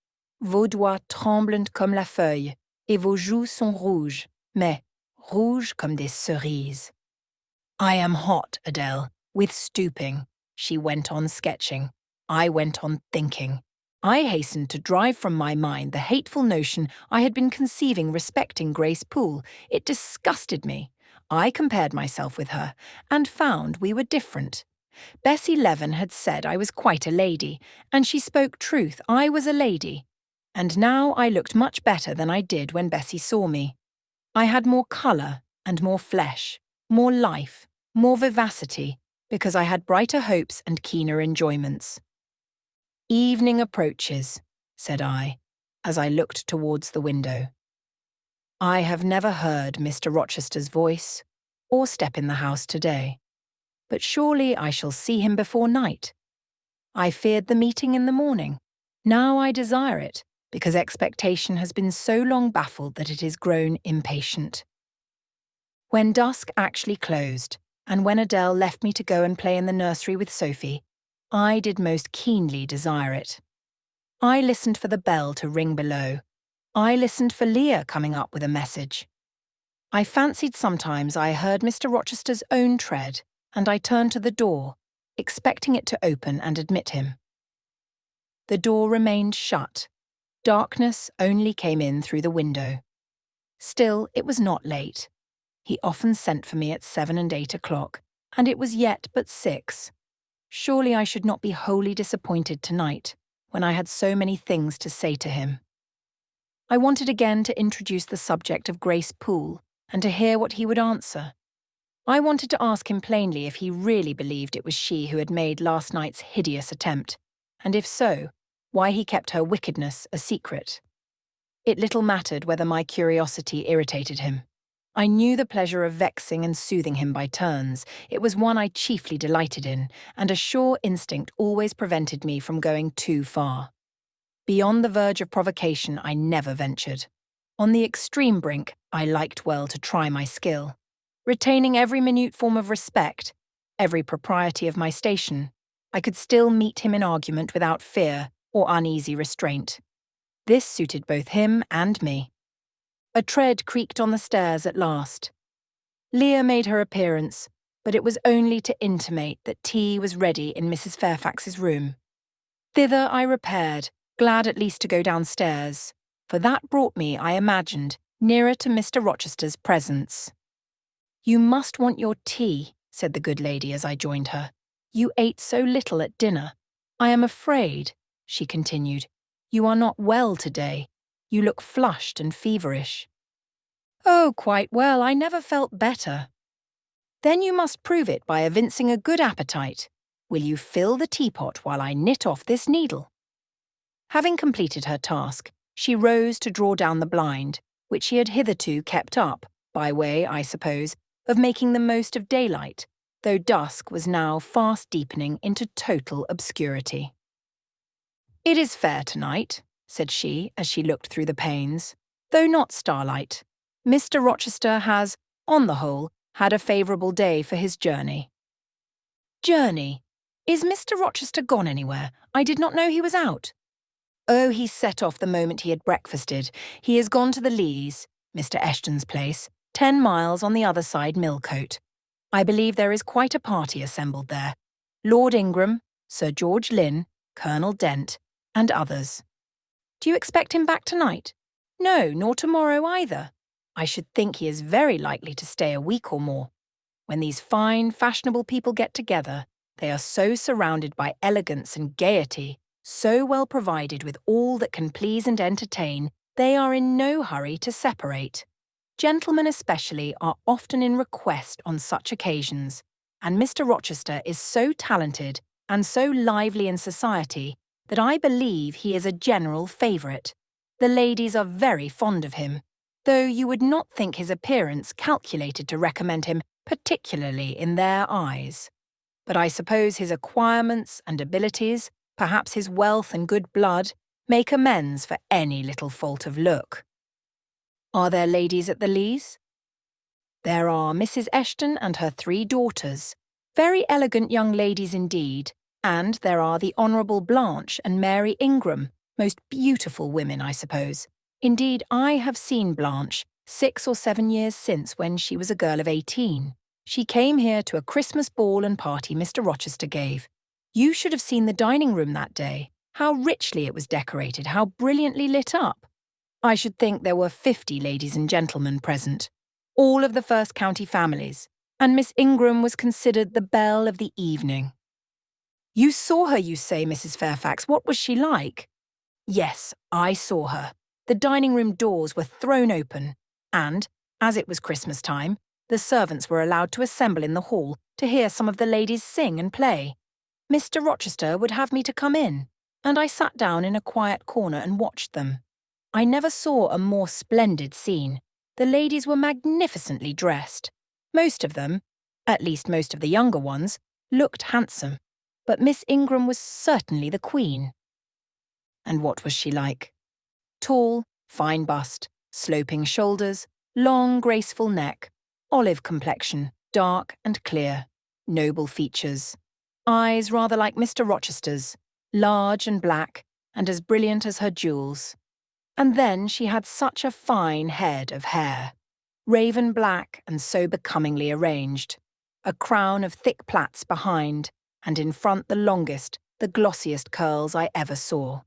[SPEAKER 1] Vos doigts tremblent comme la feuille, et vos joues sont rouges, mais rouges comme des cerises. I am hot, Adele, with stooping. She went on sketching. I went on thinking. I hastened to drive from my mind the hateful notion I had been conceiving respecting Grace Poole. It disgusted me. I compared myself with her, and found we were different. Bessie Leaven had said I was quite a lady, and she spoke truth. I was a lady. And now I looked much better than I did when Bessie saw me. I had more colour and more flesh, more life, more vivacity, because I had brighter hopes and keener enjoyments. Evening approaches, said I, as I looked towards the window. I have never heard Mr. Rochester's voice or step in the house today, but surely I shall see him before night. I feared the meeting in the morning. Now I desire it, because expectation has been so long baffled that it is grown impatient. When dusk actually closed, and when Adele left me to go and play in the nursery with Sophie, I did most keenly desire it. I listened for the bell to ring below. I listened for Leah coming up with a message. I fancied sometimes I heard Mr. Rochester's own tread, and I turned to the door, expecting it to open and admit him. The door remained shut. Darkness only came in through the window. Still, it was not late. He often sent for me at 7 and 8 o'clock, and it was yet but 6. Surely I should not be wholly disappointed tonight, when I had so many things to say to him. I wanted again to introduce the subject of Grace Poole, and to hear what he would answer. I wanted to ask him plainly if he really believed it was she who had made last night's hideous attempt, and if so, why he kept her wickedness a secret. It little mattered whether my curiosity irritated him. I knew the pleasure of vexing and soothing him by turns. It was one I chiefly delighted in, and a sure instinct always prevented me from going too far. Beyond the verge of provocation I never ventured. On the extreme brink, I liked well to try my skill. Retaining every minute form of respect, every propriety of my station, I could still meet him in argument without fear or uneasy restraint. This suited both him and me. A tread creaked on the stairs at last. Leah made her appearance, but it was only to intimate that tea was ready in Mrs. Fairfax's room. Thither I repaired, glad at least to go downstairs, for that brought me, I imagined, nearer to Mr. Rochester's presence. "You must want your tea," said the good lady as I joined her. "You ate so little at dinner. I am afraid," she continued, "you are not well today. You look flushed and feverish." "Oh, quite well. I never felt better." "Then you must prove it by evincing a good appetite. Will you fill the teapot while I knit off this needle?" Having completed her task, she rose to draw down the blind, which she had hitherto kept up, by way, I suppose, of making the most of daylight, though dusk was now fast deepening into total obscurity. "It is fair tonight," said she as she looked through the panes, "though not starlight. Mr. Rochester has, on the whole, had a favourable day for his journey." "Journey? Is Mr. Rochester gone anywhere? I did not know he was out." "Oh, he set off the moment he had breakfasted. He has gone to the Lees, Mr. Eshton's place, 10 miles on the other side Millcote. I believe there is quite a party assembled there. Lord Ingram, Sir George Lynn, Colonel Dent, and others." "Do you expect him back tonight?" "No, nor tomorrow either. I should think he is very likely to stay a week or more. When these fine, fashionable people get together, they are so surrounded by elegance and gaiety, so well provided with all that can please and entertain, they are in no hurry to separate. Gentlemen especially are often in request on such occasions, and Mr. Rochester is so talented and so lively in society that I believe he is a general favourite. The ladies are very fond of him, though you would not think his appearance calculated to recommend him particularly in their eyes. But I suppose his acquirements and abilities, perhaps his wealth and good blood, make amends for any little fault of look." "Are there ladies at the Lees?" "There are Mrs. Eshton and her 3 daughters, very elegant young ladies indeed, and there are the Honourable Blanche and Mary Ingram, most beautiful women, I suppose. Indeed, I have seen Blanche 6 or 7 years since when she was a girl of 18. She came here to a Christmas ball and party Mr. Rochester gave. You should have seen the dining room that day. How richly it was decorated, how brilliantly lit up. I should think there were 50 ladies and gentlemen present, all of the first county families, and Miss Ingram was considered the belle of the evening." "You saw her, you say, Mrs. Fairfax. What was she like?" "Yes, I saw her. The dining-room doors were thrown open, and, as it was Christmas time, the servants were allowed to assemble in the hall to hear some of the ladies sing and play. Mr. Rochester would have me to come in, and I sat down in a quiet corner and watched them. I never saw a more splendid scene. The ladies were magnificently dressed. Most of them, at least most of the younger ones, looked handsome, but Miss Ingram was certainly the queen." "And what was she like?" "Tall, fine bust, sloping shoulders, long graceful neck, olive complexion, dark and clear, noble features, eyes rather like Mr. Rochester's, large and black, and as brilliant as her jewels. And then she had such a fine head of hair, raven black and so becomingly arranged, a crown of thick plaits behind, and in front the longest, the glossiest curls I ever saw.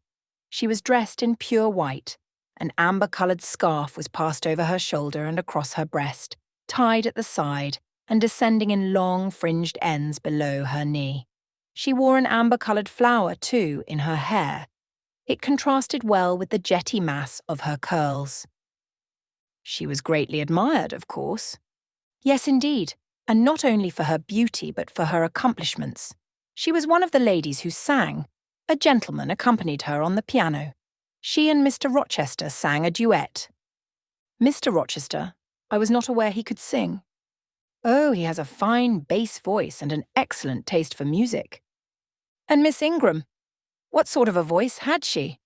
[SPEAKER 1] She was dressed in pure white. An amber-coloured scarf was passed over her shoulder and across her breast, tied at the side and descending in long fringed ends below her knee. She wore an amber-coloured flower, too, in her hair. It contrasted well with the jetty mass of her curls." "She was greatly admired, of course?" "Yes, indeed, and not only for her beauty but for her accomplishments. She was one of the ladies who sang. A gentleman accompanied her on the piano. She and Mr. Rochester sang a duet." "Mr. Rochester? I was not aware he could sing." "Oh, he has a fine bass voice and an excellent taste for music." "And Miss Ingram? What sort of a voice had she?"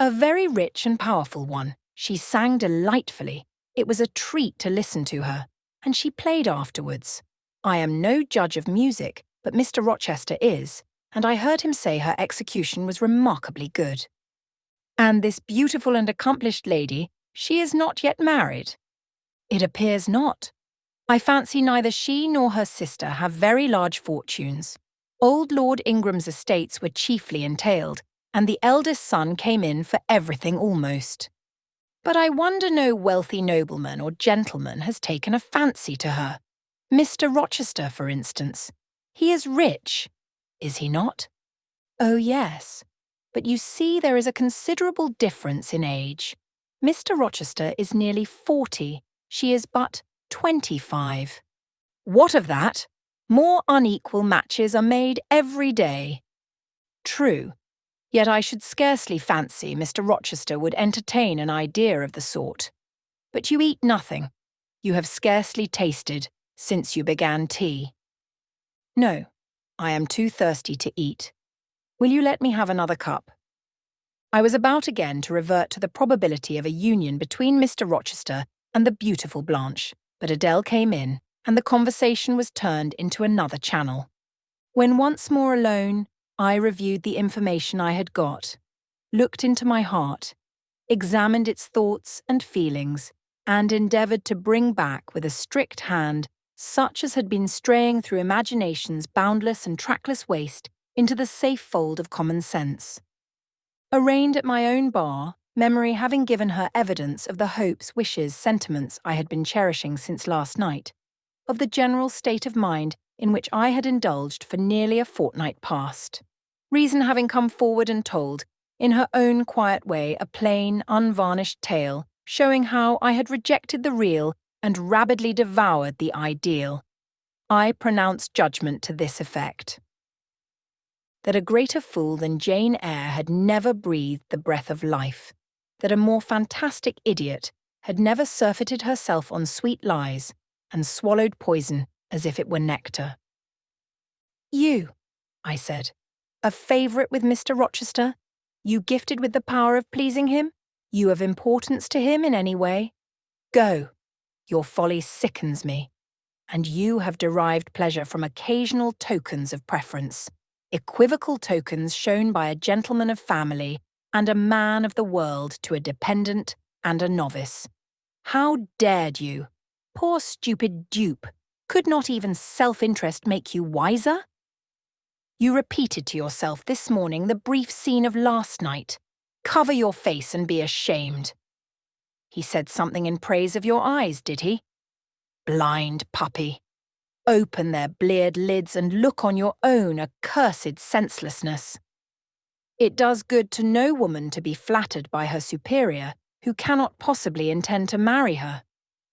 [SPEAKER 1] "A very rich and powerful one. She sang delightfully. It was a treat to listen to her. And she played afterwards. I am no judge of music, but Mr. Rochester is, and I heard him say her execution was remarkably good." "And this beautiful and accomplished lady She is not yet married? It appears not. I fancy neither she nor her sister have very large fortunes. Old Lord Ingram's estates were chiefly entailed, and the eldest son came in for everything almost. But I wonder no wealthy nobleman or gentleman has taken a fancy to her. Mr. Rochester, for instance. He is rich, is he not? Oh, yes. But you see there is a considerable difference in age. Mr. Rochester is nearly 40. She is but 25. What of that? More unequal matches are made every day. True. Yet I should scarcely fancy Mr. Rochester would entertain an idea of the sort. But you eat nothing. You have scarcely tasted since you began tea. No, I am too thirsty to eat. Will you let me have another cup? I was about again to revert to the probability of a union between Mr. Rochester and the beautiful Blanche, but Adele came in, and the conversation was turned into another channel. When once more alone, I reviewed the information I had got, looked into my heart, examined its thoughts and feelings, and endeavoured to bring back with a strict hand such as had been straying through imagination's boundless and trackless waste into the safe fold of common sense. Arraigned at my own bar, memory having given her evidence of the hopes, wishes, sentiments I had been cherishing since last night, of the general state of mind in which I had indulged for nearly a fortnight past. Reason having come forward and told, in her own quiet way, a plain, unvarnished tale, showing how I had rejected the real and rabidly devoured the ideal, I pronounced judgment to this effect: that a greater fool than Jane Eyre had never breathed the breath of life, that a more fantastic idiot had never surfeited herself on sweet lies and swallowed poison as if it were nectar. You, I said, a favourite with Mr. Rochester? You gifted with the power of pleasing him? You of importance to him in any way? Go. Your folly sickens me. And you have derived pleasure from occasional tokens of preference, equivocal tokens shown by a gentleman of family and a man of the world to a dependent and a novice. How dared you? Poor stupid dupe! Could not even self-interest make you wiser? You repeated to yourself this morning the brief scene of last night. Cover your face and be ashamed. He said something in praise of your eyes, did he? Blind puppy. Open their bleared lids and look on your own accursed senselessness. It does good to no woman to be flattered by her superior, who cannot possibly intend to marry her,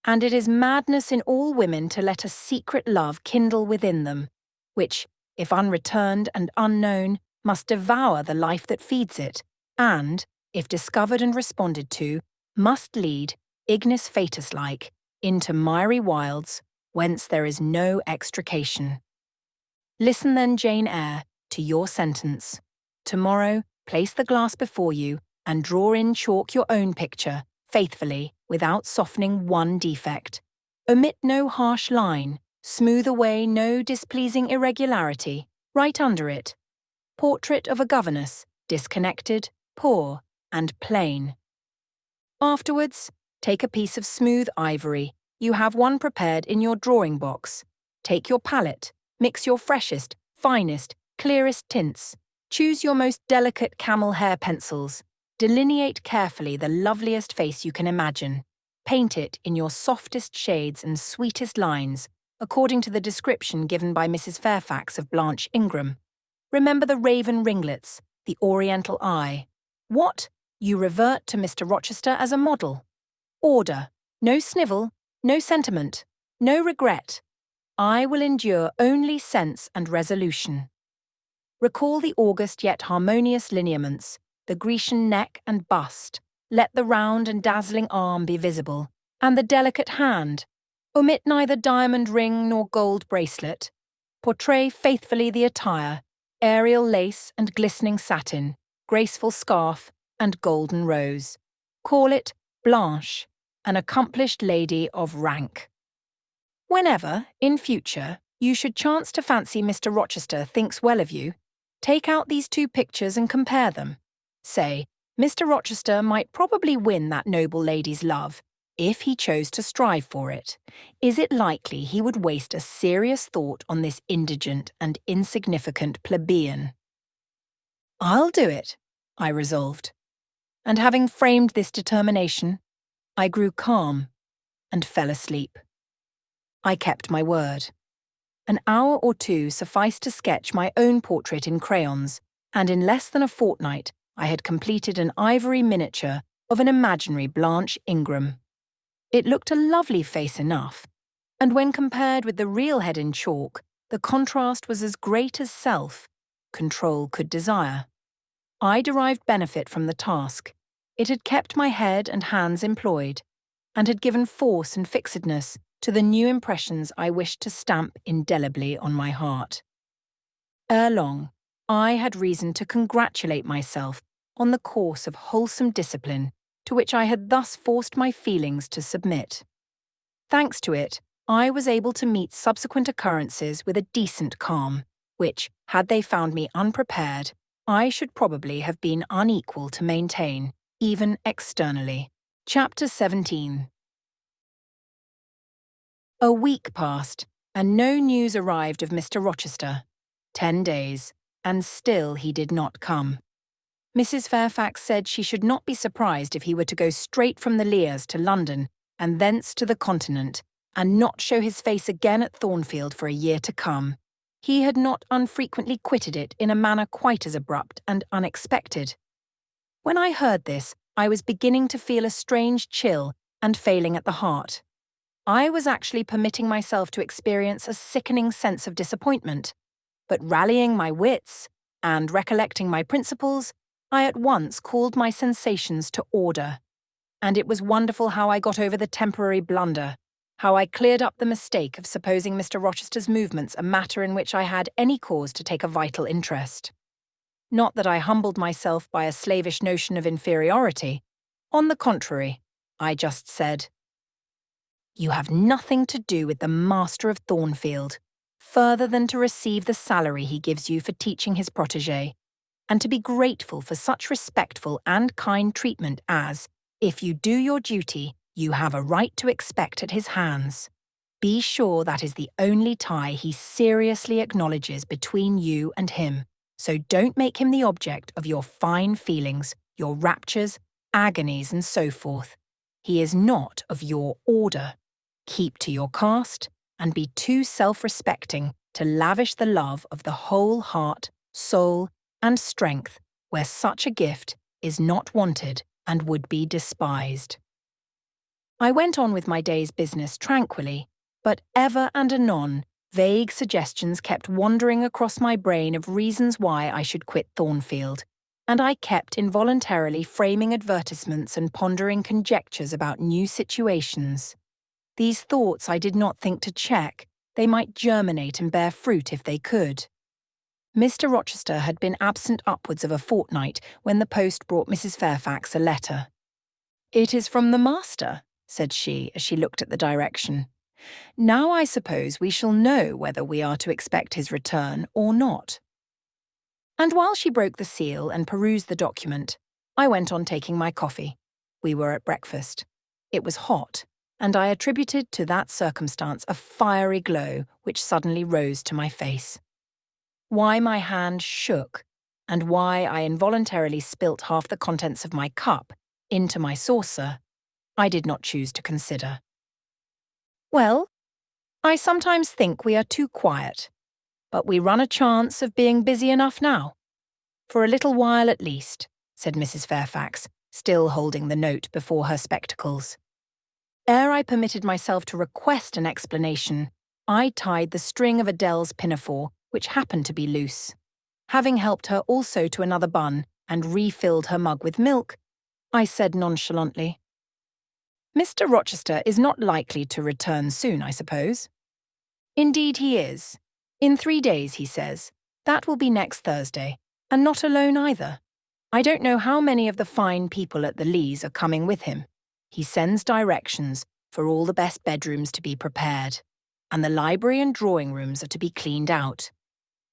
[SPEAKER 1] and it is madness in all women to let a secret love kindle within them, which, if unreturned and unknown, must devour the life that feeds it, and, if discovered and responded to, must lead, ignis fatuus-like, into miry wilds, whence there is no extrication. Listen then, Jane Eyre, to your sentence. Tomorrow, place the glass before you, and draw in chalk your own picture, faithfully, without softening one defect. Omit no harsh line, smooth away no displeasing irregularity. Write under it: portrait of a governess, disconnected, poor, and plain. Afterwards, take a piece of smooth ivory. You have one prepared in your drawing box. Take your palette, mix your freshest, finest, clearest tints. Choose your most delicate camel hair pencils. Delineate carefully the loveliest face you can imagine. Paint it in your softest shades and sweetest lines, according to the description given by Mrs. Fairfax of Blanche Ingram. Remember the raven ringlets, the oriental eye. What? You revert to Mr. Rochester as a model. Order, no snivel, no sentiment, no regret. I will endure only sense and resolution. Recall the august yet harmonious lineaments, the Grecian neck and bust. Let the round and dazzling arm be visible, and the delicate hand. Omit neither diamond ring nor gold bracelet. Portray faithfully the attire, aerial lace and glistening satin, graceful scarf and golden rose. Call it Blanche, an accomplished lady of rank. Whenever, in future, you should chance to fancy Mr. Rochester thinks well of you, take out these two pictures and compare them. Say, Mr. Rochester might probably win that noble lady's love, if he chose to strive for it. Is it likely he would waste a serious thought on this indigent and insignificant plebeian? I'll do it, I resolved. And having framed this determination, I grew calm and fell asleep. I kept my word. An hour or two sufficed to sketch my own portrait in crayons, and in less than a fortnight I had completed an ivory miniature of an imaginary Blanche Ingram. It looked a lovely face enough, and when compared with the real head in chalk, the contrast was as great as self-control could desire. I derived benefit from the task. It had kept my head and hands employed, and had given force and fixedness to the new impressions I wished to stamp indelibly on my heart. Ere long, I had reason to congratulate myself on the course of wholesome discipline to which I had thus forced my feelings to submit. Thanks to it, I was able to meet subsequent occurrences with a decent calm, which, had they found me unprepared, I should probably have been unequal to maintain, even externally. Chapter 17. A week passed, and no news arrived of Mr. Rochester. 10 days, and still he did not come. Mrs. Fairfax said she should not be surprised if he were to go straight from the Leas to London, and thence to the Continent, and not show his face again at Thornfield for a year to come. He had not unfrequently quitted it in a manner quite as abrupt and unexpected. When I heard this, I was beginning to feel a strange chill and failing at the heart. I was actually permitting myself to experience a sickening sense of disappointment. But rallying my wits and recollecting my principles, I at once called my sensations to order. And it was wonderful how I got over the temporary blunder, how I cleared up the mistake of supposing Mr. Rochester's movements a matter in which I had any cause to take a vital interest. Not that I humbled myself by a slavish notion of inferiority. On the contrary, I just said, "You have nothing to do with the master of Thornfield, further than to receive the salary he gives you for teaching his protégé, and to be grateful for such respectful and kind treatment as, if you do your duty, you have a right to expect at his hands. Be sure that is the only tie he seriously acknowledges between you and him, so don't make him the object of your fine feelings, your raptures, agonies, and so forth. He is not of your order. Keep to your caste, and be too self-respecting to lavish the love of the whole heart, soul, and strength where such a gift is not wanted and would be despised." I went on with my day's business tranquilly, but ever and anon vague suggestions kept wandering across my brain of reasons why I should quit Thornfield, and I kept involuntarily framing advertisements and pondering conjectures about new situations. These thoughts I did not think to check. They might germinate and bear fruit if they could. Mr. Rochester had been absent upwards of a fortnight when the post brought Mrs. Fairfax a letter. "It is from the master," said she as she looked at the direction. "Now I suppose we shall know whether we are to expect his return or not." And while she broke the seal and perused the document, I went on taking my coffee. We were at breakfast. It was hot, and I attributed to that circumstance a fiery glow which suddenly rose to my face. Why my hand shook, and why I involuntarily spilt half the contents of my cup into my saucer, I did not choose to consider. "Well, I sometimes think we are too quiet, but we run a chance of being busy enough now. For a little while at least," said Mrs. Fairfax, still holding the note before her spectacles. Ere I permitted myself to request an explanation, I tied the string of Adele's pinafore, which happened to be loose. Having helped her also to another bun and refilled her mug with milk, I said nonchalantly, "Mr. Rochester is not likely to return soon, I suppose?" "Indeed he is. In 3 days, he says. That will be next Thursday, and not alone either. I don't know how many of the fine people at the Leas are coming with him. He sends directions for all the best bedrooms to be prepared, and the library and drawing rooms are to be cleaned out.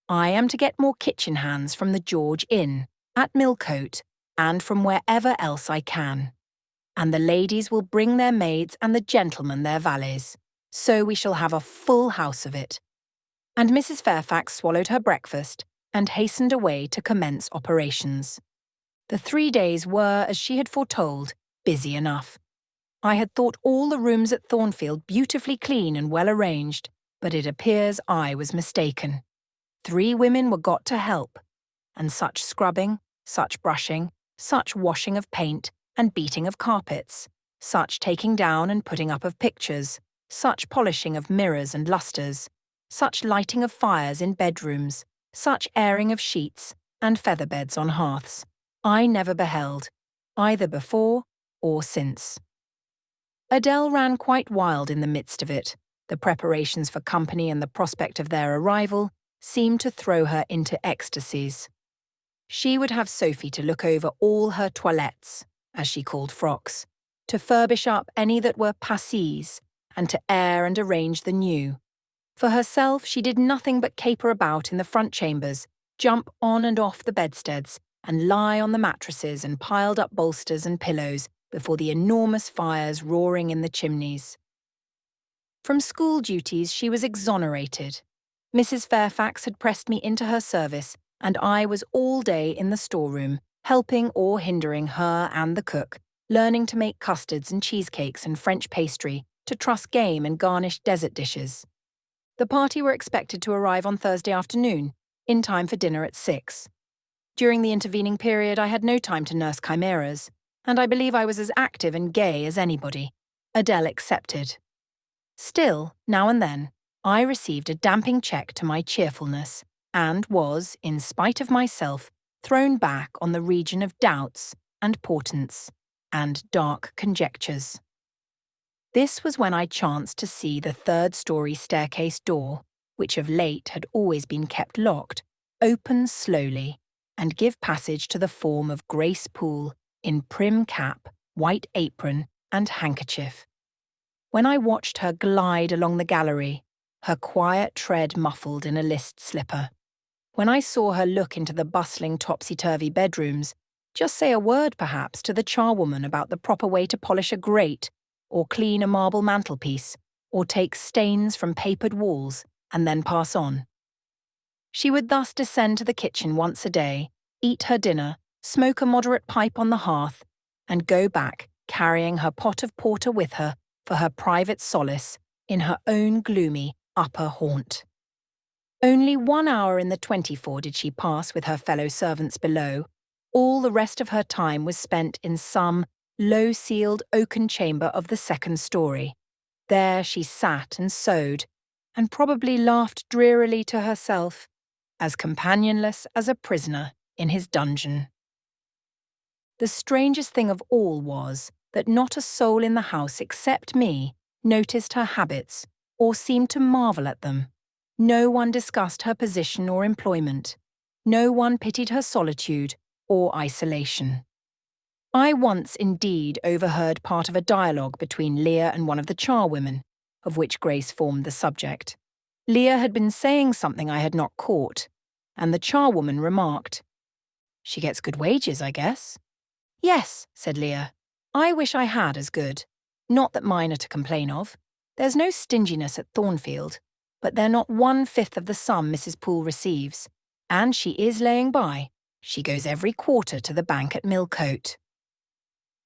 [SPEAKER 1] I am to get more kitchen hands from the George Inn, at Millcote, and from wherever else I can. And the ladies will bring their maids and the gentlemen their valets. So we shall have a full house of it." And Mrs. Fairfax swallowed her breakfast and hastened away to commence operations. The 3 days were, as she had foretold, busy enough. I had thought all the rooms at Thornfield beautifully clean and well arranged, but it appears I was mistaken. 3 women were got to help, and such scrubbing, such brushing, such washing of paint and beating of carpets, such taking down and putting up of pictures, such polishing of mirrors and lustres, such lighting of fires in bedrooms, such airing of sheets and feather beds on hearths, I never beheld, either before or since. Adele ran quite wild in the midst of it. The preparations for company and the prospect of their arrival seemed to throw her into ecstasies. She would have Sophie to look over all her toilettes, as she called frocks, to furbish up any that were passées, and to air and arrange the new. For herself, she did nothing but caper about in the front chambers, jump on and off the bedsteads, and lie on the mattresses and piled up bolsters and pillows before the enormous fires roaring in the chimneys. From school duties she was exonerated. Mrs. Fairfax had pressed me into her service, and I was all day in the storeroom, helping or hindering her and the cook, learning to make custards and cheesecakes and French pastry, to truss game and garnish desert dishes. The party were expected to arrive on Thursday afternoon, in time for dinner at 6. During the intervening period I had no time to nurse chimeras, and I believe I was as active and gay as anybody, Adele excepted. Still, now and then, I received a damping check to my cheerfulness, and was, in spite of myself, thrown back on the region of doubts and portents and dark conjectures. This was when I chanced to see the 3rd-story staircase door, which of late had always been kept locked, open slowly, and give passage to the form of Grace Poole in prim cap, white apron, and handkerchief. When I watched her glide along the gallery, her quiet tread muffled in a list slipper, when I saw her look into the bustling topsy-turvy bedrooms, just say a word perhaps to the charwoman about the proper way to polish a grate, or clean a marble mantelpiece, or take stains from papered walls, and then pass on. She would thus descend to the kitchen once a day, eat her dinner, smoke a moderate pipe on the hearth, and go back carrying her pot of porter with her for her private solace in her own gloomy upper haunt. Only 1 hour in the 24 did she pass with her fellow servants below. All the rest of her time was spent in some low-ceiled oaken chamber of the 2nd story. There she sat and sewed, and probably laughed drearily to herself, as companionless as a prisoner in his dungeon. The strangest thing of all was that not a soul in the house except me noticed her habits or seemed to marvel at them. No one discussed her position or employment. No one pitied her solitude or isolation. I once indeed overheard part of a dialogue between Leah and one of the charwomen, of which Grace formed the subject. Leah had been saying something I had not caught, and the charwoman remarked, "She gets good wages, I guess." "Yes," said Leah. "I wish I had as good. Not that mine are to complain of. There's no stinginess at Thornfield, but they're not 1/5 of the sum Mrs. Poole receives. And she is laying by. She goes every quarter to the bank at Millcote.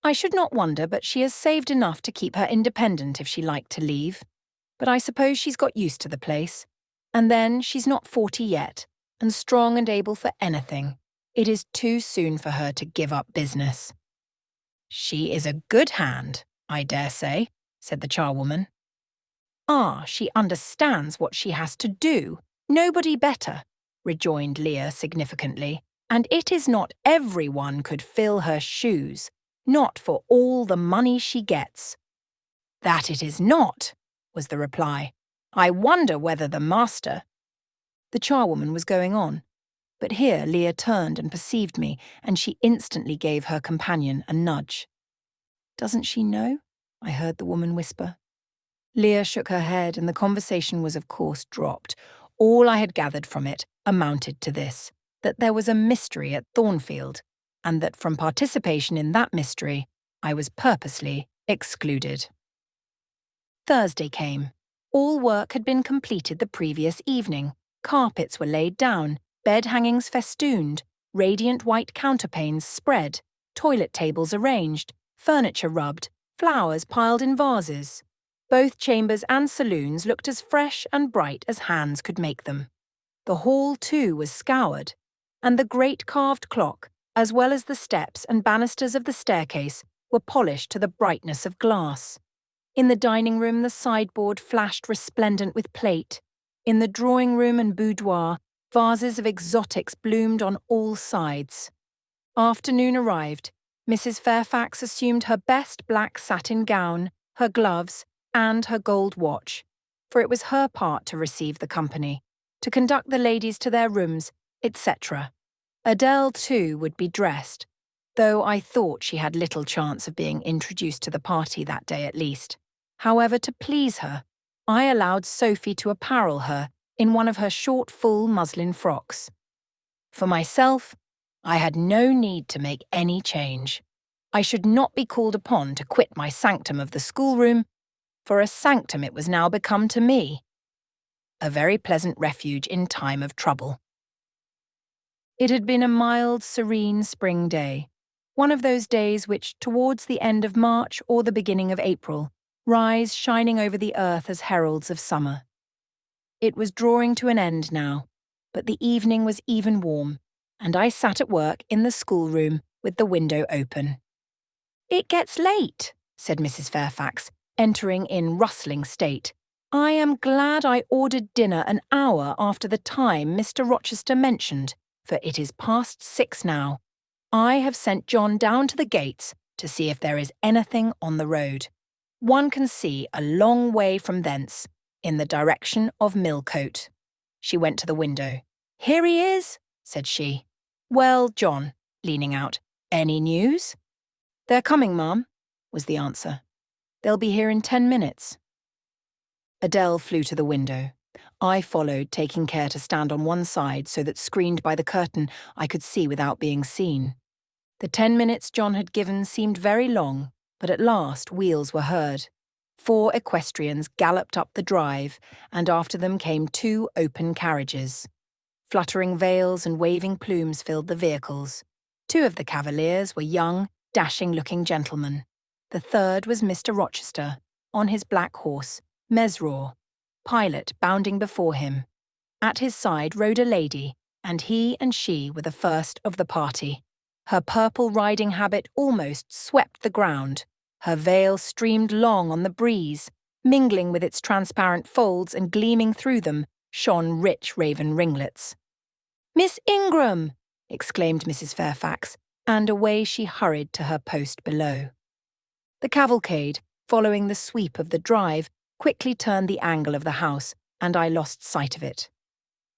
[SPEAKER 1] I should not wonder but she has saved enough to keep her independent if she liked to leave. But I suppose she's got used to the place. And then she's not 40 yet, and strong and able for anything. It is too soon for her to give up business." "She is a good hand, I dare say," said the charwoman. "Ah, she understands what she has to do. Nobody better," rejoined Leah significantly. "And it is not everyone could fill her shoes, not for all the money she gets." "That it is not," was the reply. "I wonder whether the master—" The charwoman was going on, but here Leah turned and perceived me, and she instantly gave her companion a nudge. "Doesn't she know?" I heard the woman whisper. Leah shook her head, and the conversation was of course dropped. All I had gathered from it amounted to this, that there was a mystery at Thornfield, and that from participation in that mystery, I was purposely excluded. Thursday came. All work had been completed the previous evening. Carpets were laid down, bed hangings festooned, radiant white counterpanes spread, toilet tables arranged, furniture rubbed, flowers piled in vases. Both chambers and saloons looked as fresh and bright as hands could make them. The hall, too, was scoured, and the great carved clock, as well as the steps and banisters of the staircase, were polished to the brightness of glass. In the dining room, the sideboard flashed resplendent with plate. In the drawing room and boudoir, vases of exotics bloomed on all sides. Afternoon arrived. Mrs. Fairfax assumed her best black satin gown, her gloves, and her gold watch, for it was her part to receive the company, to conduct the ladies to their rooms, etc. Adele, too, would be dressed, though I thought she had little chance of being introduced to the party that day at least. However, to please her, I allowed Sophie to apparel her in one of her short full muslin frocks. For myself, I had no need to make any change. I should not be called upon to quit my sanctum of the schoolroom, for a sanctum it was now become to me. A very pleasant refuge in time of trouble. It had been a mild, serene spring day, one of those days which, towards the end of March or the beginning of April, rise shining over the earth as heralds of summer. It was drawing to an end now, but the evening was even warm, and I sat at work in the schoolroom with the window open. "It gets late," said Mrs. Fairfax, entering in rustling state. "I am glad I ordered dinner an hour after the time Mr. Rochester mentioned, for it is past 6 now. I have sent John down to the gates to see if there is anything on the road. One can see a long way from thence, in the direction of Millcote." She went to the window. "Here he is," said she. "Well, John," leaning out, "any news?" "They're coming, ma'am," was the answer. "They'll be here in 10 minutes. Adele flew to the window. I followed, taking care to stand on one side so that, screened by the curtain, I could see without being seen. The 10 minutes John had given seemed very long, but at last wheels were heard. 4 equestrians galloped up the drive, and after them came 2 open carriages. Fluttering veils and waving plumes filled the vehicles. 2 of the cavaliers were young, dashing-looking gentlemen. The third was Mr. Rochester, on his black horse, Mesrour, Pilot bounding before him. At his side rode a lady, and he and she were the first of the party. Her purple riding habit almost swept the ground. Her veil streamed long on the breeze. Mingling with its transparent folds and gleaming through them shone rich raven ringlets. "Miss Ingram!" exclaimed Mrs. Fairfax, and away she hurried to her post below. The cavalcade, following the sweep of the drive, quickly turned the angle of the house, and I lost sight of it.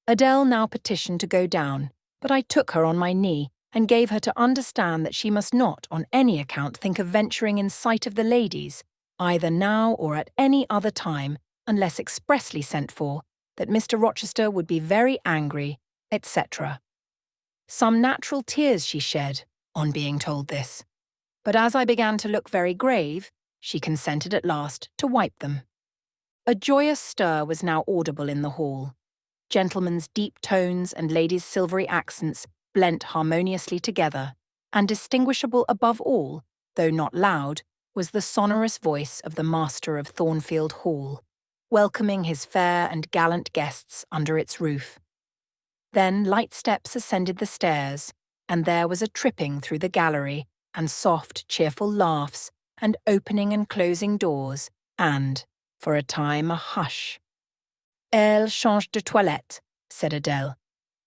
[SPEAKER 1] Adele now petitioned to go down, but I took her on my knee and gave her to understand that she must not on any account think of venturing in sight of the ladies, either now or at any other time, unless expressly sent for, that Mr. Rochester would be very angry, etc. Some natural tears she shed on being told this, but as I began to look very grave, she consented at last to wipe them. A joyous stir was now audible in the hall. Gentlemen's deep tones and ladies' silvery accents blent harmoniously together, and distinguishable above all, though not loud, was the sonorous voice of the master of Thornfield Hall, welcoming his fair and gallant guests under its roof. Then light steps ascended the stairs, and there was a tripping through the gallery, and soft, cheerful laughs, and opening and closing doors, and, for a time, a hush. "Elle change de toilette," said Adele,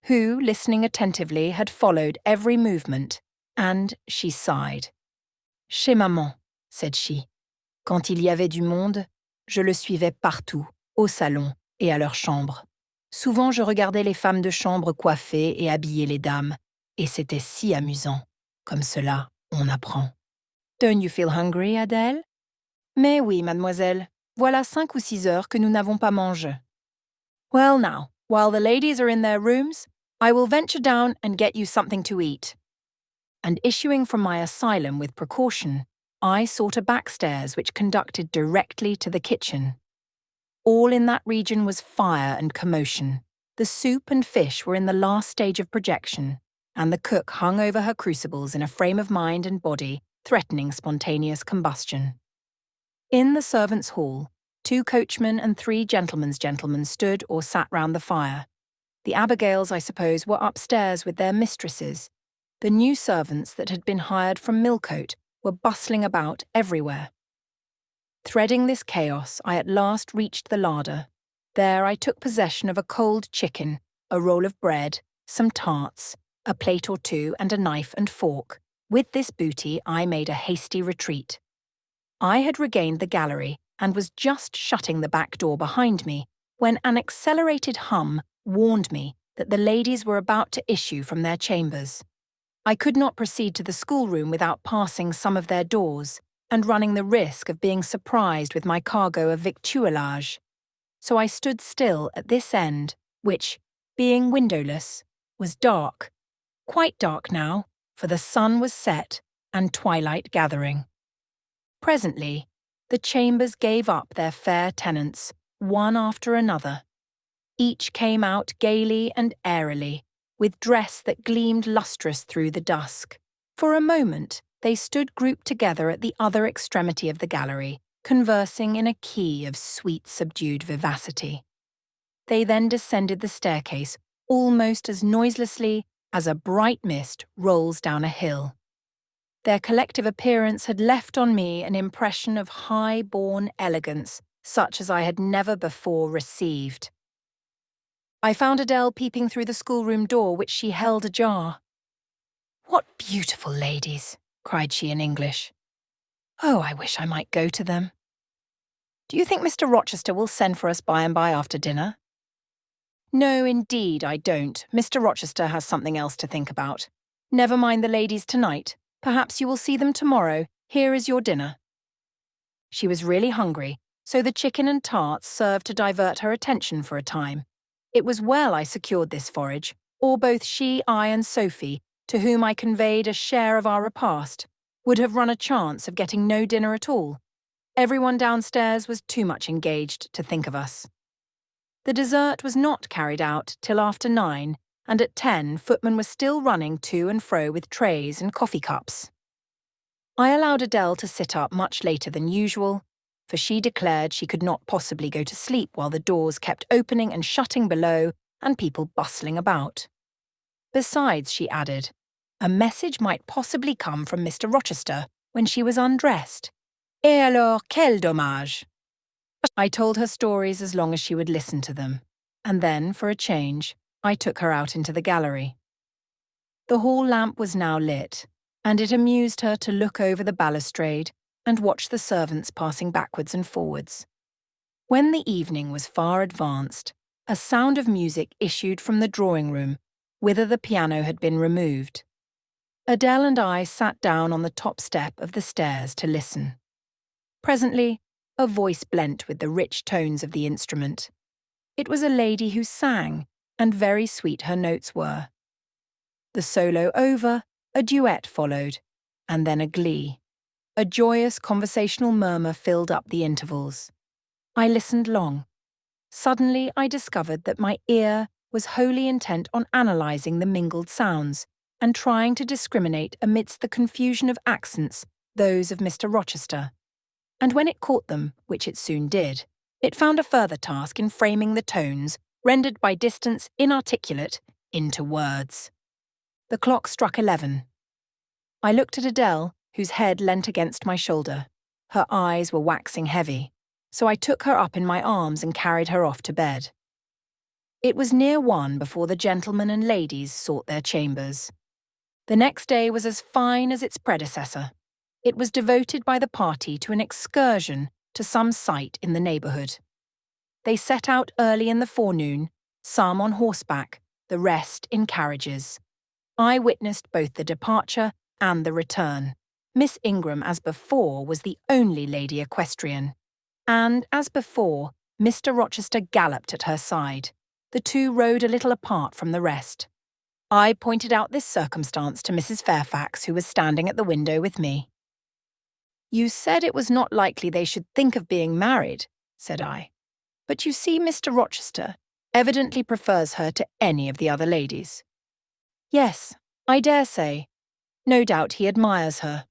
[SPEAKER 1] who, listening attentively, had followed every movement, and she sighed. "Chez maman," said she. "Quand il y avait du monde, je le suivais partout, au salon et à leur chambre. Souvent je regardais les femmes de chambre coiffer et habiller les dames, et c'était si amusant. Comme cela, on apprend." "Don't you feel hungry, Adèle?" "Mais oui, mademoiselle. Voilà 5 ou 6 heures que nous n'avons pas mangé." "Well now, while the ladies are in their rooms, I will venture down and get you something to eat." and issuing from my asylum with precaution, I sought a backstairs which conducted directly to the kitchen. All in that region was fire and commotion. The soup and fish were in the last stage of projection, and the cook hung over her crucibles in a frame of mind and body threatening spontaneous combustion. In the servants' hall, 2 coachmen and 3 gentlemen's gentlemen stood or sat round the fire. The Abigails, I suppose, were upstairs with their mistresses. The new servants that had been hired from Millcote were bustling about everywhere. Threading this chaos, I at last reached the larder. There I took possession of a cold chicken, a roll of bread, some tarts, a plate or 2 and a knife and fork. With this booty I made a hasty retreat. I had regained the gallery and was just shutting the back door behind me when an accelerated hum warned me that the ladies were about to issue from their chambers. I could not proceed to the schoolroom without passing some of their doors and running the risk of being surprised with my cargo of victuallage. So I stood still at this end, which, being windowless, was dark. Quite dark now, for the sun was set and twilight gathering. Presently, the chambers gave up their fair tenants, one after another. Each came out gaily and airily, with dress that gleamed lustrous through the dusk. For a moment, they stood grouped together at the other extremity of the gallery, conversing in a key of sweet, subdued vivacity. They then descended the staircase almost as noiselessly as a bright mist rolls down a hill. Their collective appearance had left on me an impression of high-born elegance, such as I had never before received. I found Adele peeping through the schoolroom door, which she held ajar. "What beautiful ladies!" cried she in English. "Oh, I wish I might go to them. Do you think Mr. Rochester will send for us by and by after dinner?" "No, indeed, I don't. Mr. Rochester has something else to think about. Never mind the ladies tonight. Perhaps you will see them tomorrow. Here is your dinner." She was really hungry, so the chicken and tarts served to divert her attention for a time. It was well I secured this forage, or both she, I, and Sophie, to whom I conveyed a share of our repast, would have run a chance of getting no dinner at all. Everyone downstairs was too much engaged to think of us. The dessert was not carried out till after 9, and at 10 footmen were still running to and fro with trays and coffee cups. I allowed Adele to sit up much later than usual, for she declared she could not possibly go to sleep while the doors kept opening and shutting below and people bustling about. Besides, she added, a message might possibly come from Mr. Rochester when she was undressed. Et alors, quel dommage! I told her stories as long as she would listen to them, and then, for a change, I took her out into the gallery. The hall lamp was now lit, and it amused her to look over the balustrade and watch the servants passing backwards and forwards. When the evening was far advanced, a sound of music issued from the drawing-room, whither the piano had been removed. Adele and I sat down on the top step of the stairs to listen. Presently, a voice blent with the rich tones of the instrument. It was a lady who sang, and very sweet her notes were. The solo over, a duet followed, and then a glee. A joyous conversational murmur filled up the intervals. I listened long. Suddenly I discovered that my ear was wholly intent on analysing the mingled sounds and trying to discriminate amidst the confusion of accents those of Mr. Rochester. And when it caught them, which it soon did, it found a further task in framing the tones, rendered by distance inarticulate, into words. The clock struck 11. I looked at Adele, whose head leant against my shoulder. Her eyes were waxing heavy, so I took her up in my arms and carried her off to bed. It was near 1 before the gentlemen and ladies sought their chambers. The next day was as fine as its predecessor. It was devoted by the party to an excursion to some site in the neighbourhood. They set out early in the forenoon, some on horseback, the rest in carriages. I witnessed both the departure and the return. Miss Ingram, as before, was the only lady equestrian. And, as before, Mr. Rochester galloped at her side. The two rode a little apart from the rest. I pointed out this circumstance to Mrs. Fairfax, who was standing at the window with me. "You said it was not likely they should think of being married," said I. "But you see, Mr. Rochester evidently prefers her to any of the other ladies." "Yes, I dare say. No doubt he admires her."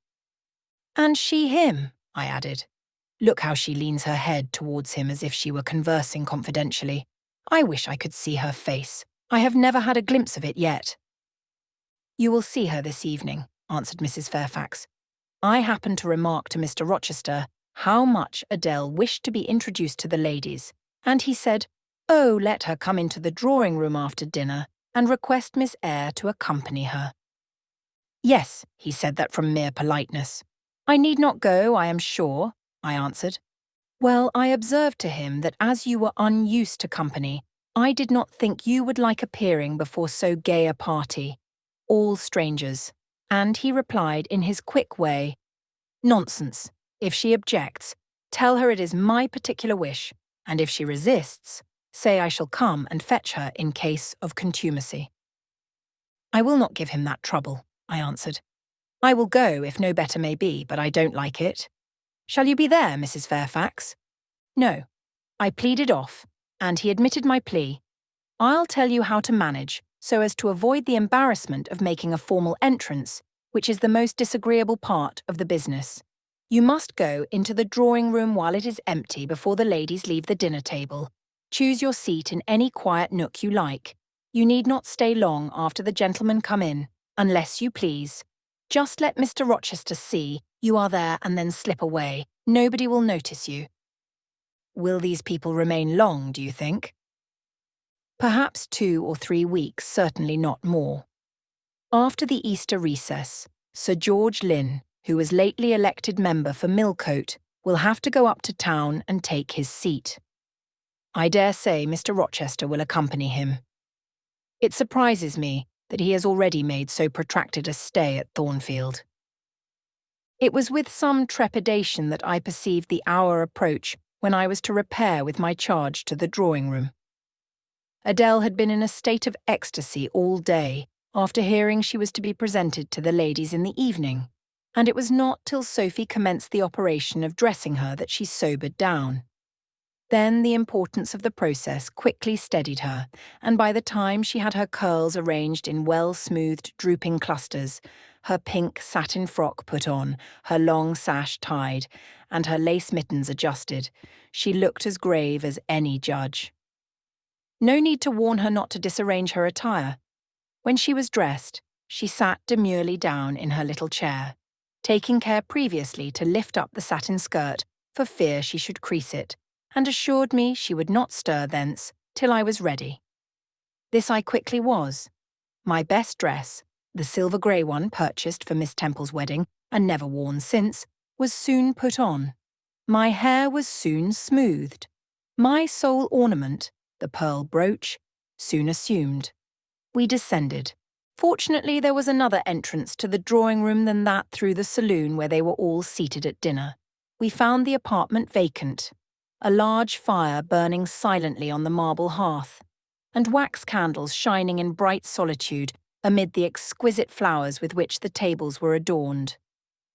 [SPEAKER 1] "And she him," I added. "Look how she leans her head towards him as if she were conversing confidentially. I wish I could see her face. I have never had a glimpse of it yet." "You will see her this evening," answered Mrs. Fairfax. I happened to remark to Mr. Rochester how much Adele wished to be introduced to the ladies, and he said, "Oh, let her come into the drawing-room after dinner and request Miss Eyre to accompany her." "Yes, he said that from mere politeness." "I need not go, I am sure," I answered. "Well, I observed to him that as you were unused to company, I did not think you would like appearing before so gay a party, all strangers." And he replied in his quick way, "Nonsense. If she objects, tell her it is my particular wish, and if she resists, say I shall come and fetch her in case of contumacy." "I will not give him that trouble," I answered. "I will go, if no better may be, but I don't like it. Shall you be there, Mrs. Fairfax?" "No." I pleaded off, and he admitted my plea. "I'll tell you how to manage, so as to avoid the embarrassment of making a formal entrance, which is the most disagreeable part of the business. You must go into the drawing-room while it is empty before the ladies leave the dinner table. Choose your seat in any quiet nook you like. You need not stay long after the gentlemen come in, unless you please. Just let Mr. Rochester see you are there and then slip away. Nobody will notice you." "Will these people remain long, do you think?" "Perhaps 2 or 3 weeks, certainly not more." After the Easter recess, Sir George Lynn, who was lately elected member for Millcote, will have to go up to town and take his seat. I dare say Mr. Rochester will accompany him. It surprises me that he has already made so protracted a stay at Thornfield. It was with some trepidation that I perceived the hour approach when I was to repair with my charge to the drawing-room. Adele had been in a state of ecstasy all day after hearing she was to be presented to the ladies in the evening, and it was not till Sophie commenced the operation of dressing her that she sobered down. Then the importance of the process quickly steadied her, and by the time she had her curls arranged in well-smoothed drooping clusters, her pink satin frock put on, her long sash tied, and her lace mittens adjusted, she looked as grave as any judge. No need to warn her not to disarrange her attire. When she was dressed, she sat demurely down in her little chair, taking care previously to lift up the satin skirt for fear she should crease it, and assured me she would not stir thence till I was ready. This I quickly was. My best dress, the silver grey one purchased for Miss Temple's wedding and never worn since, was soon put on. My hair was soon smoothed. My sole ornament, the pearl brooch, soon assumed. We descended. Fortunately, there was another entrance to the drawing-room than that through the saloon where they were all seated at dinner. We found the apartment vacant, a large fire burning silently on the marble hearth, and wax candles shining in bright solitude amid the exquisite flowers with which the tables were adorned.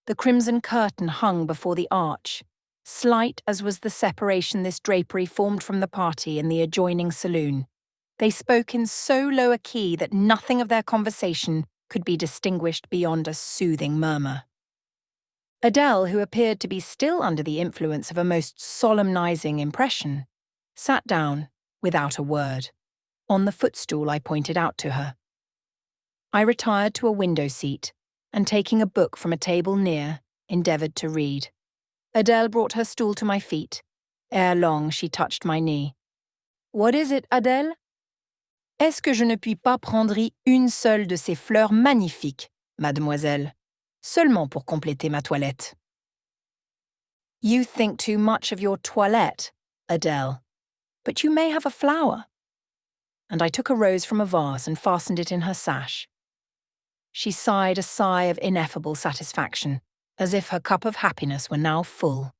[SPEAKER 1] The crimson curtain hung before the arch. Slight as was the separation this drapery formed from the party in the adjoining saloon, they spoke in so low a key that nothing of their conversation could be distinguished beyond a soothing murmur. Adele, who appeared to be still under the influence of a most solemnizing impression, sat down, without a word, on the footstool I pointed out to her. I retired to a window seat, and taking a book from a table near, endeavoured to read. Adele brought her stool to my feet. Ere long she touched my knee. "What is it, Adele?" "Est-ce que je ne puis pas prendre une seule de ces fleurs magnifiques, mademoiselle, seulement pour compléter ma toilette?" "You think too much of your toilette, Adele, but you may have a flower." And I took a rose from a vase and fastened it in her sash. She sighed a sigh of ineffable satisfaction, as if her cup of happiness were now full.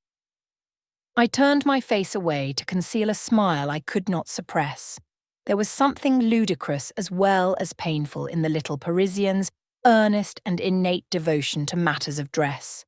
[SPEAKER 1] I turned my face away to conceal a smile I could not suppress. There was something ludicrous as well as painful in the little Parisian's earnest and innate devotion to matters of dress.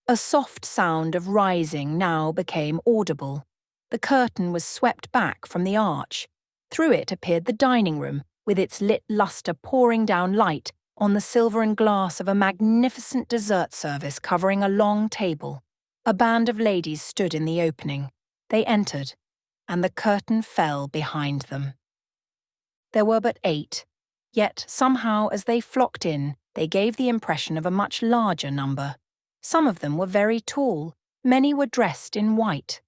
[SPEAKER 1] A soft sound of rising now became audible. The curtain was swept back from the arch. Through it appeared the dining room, with its lit lustre pouring down light on the silver and glass of a magnificent dessert service covering a long table. A band of ladies stood in the opening. They entered, and the curtain fell behind them. There were but 8, yet somehow as they flocked in, they gave the impression of a much larger number. Some of them were very tall, many were dressed in white,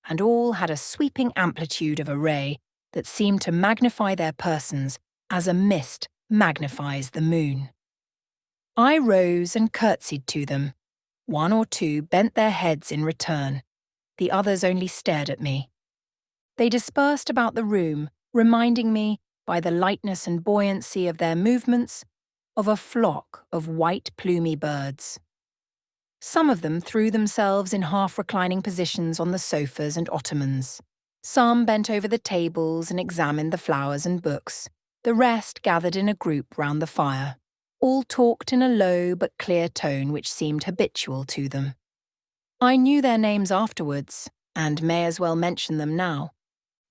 [SPEAKER 1] and all had a sweeping amplitude of array that seemed to magnify their persons as a mist magnifies the moon. I rose and curtsied to them. 1 or 2 bent their heads in return. The others only stared at me. They dispersed about the room, reminding me, by the lightness and buoyancy of their movements, of a flock of white plumy birds. Some of them threw themselves in half-reclining positions on the sofas and ottomans. Some bent over the tables and examined the flowers and books. The rest gathered in a group round the fire. All talked in a low but clear tone which seemed habitual to them. I knew their names afterwards, and may as well mention them now.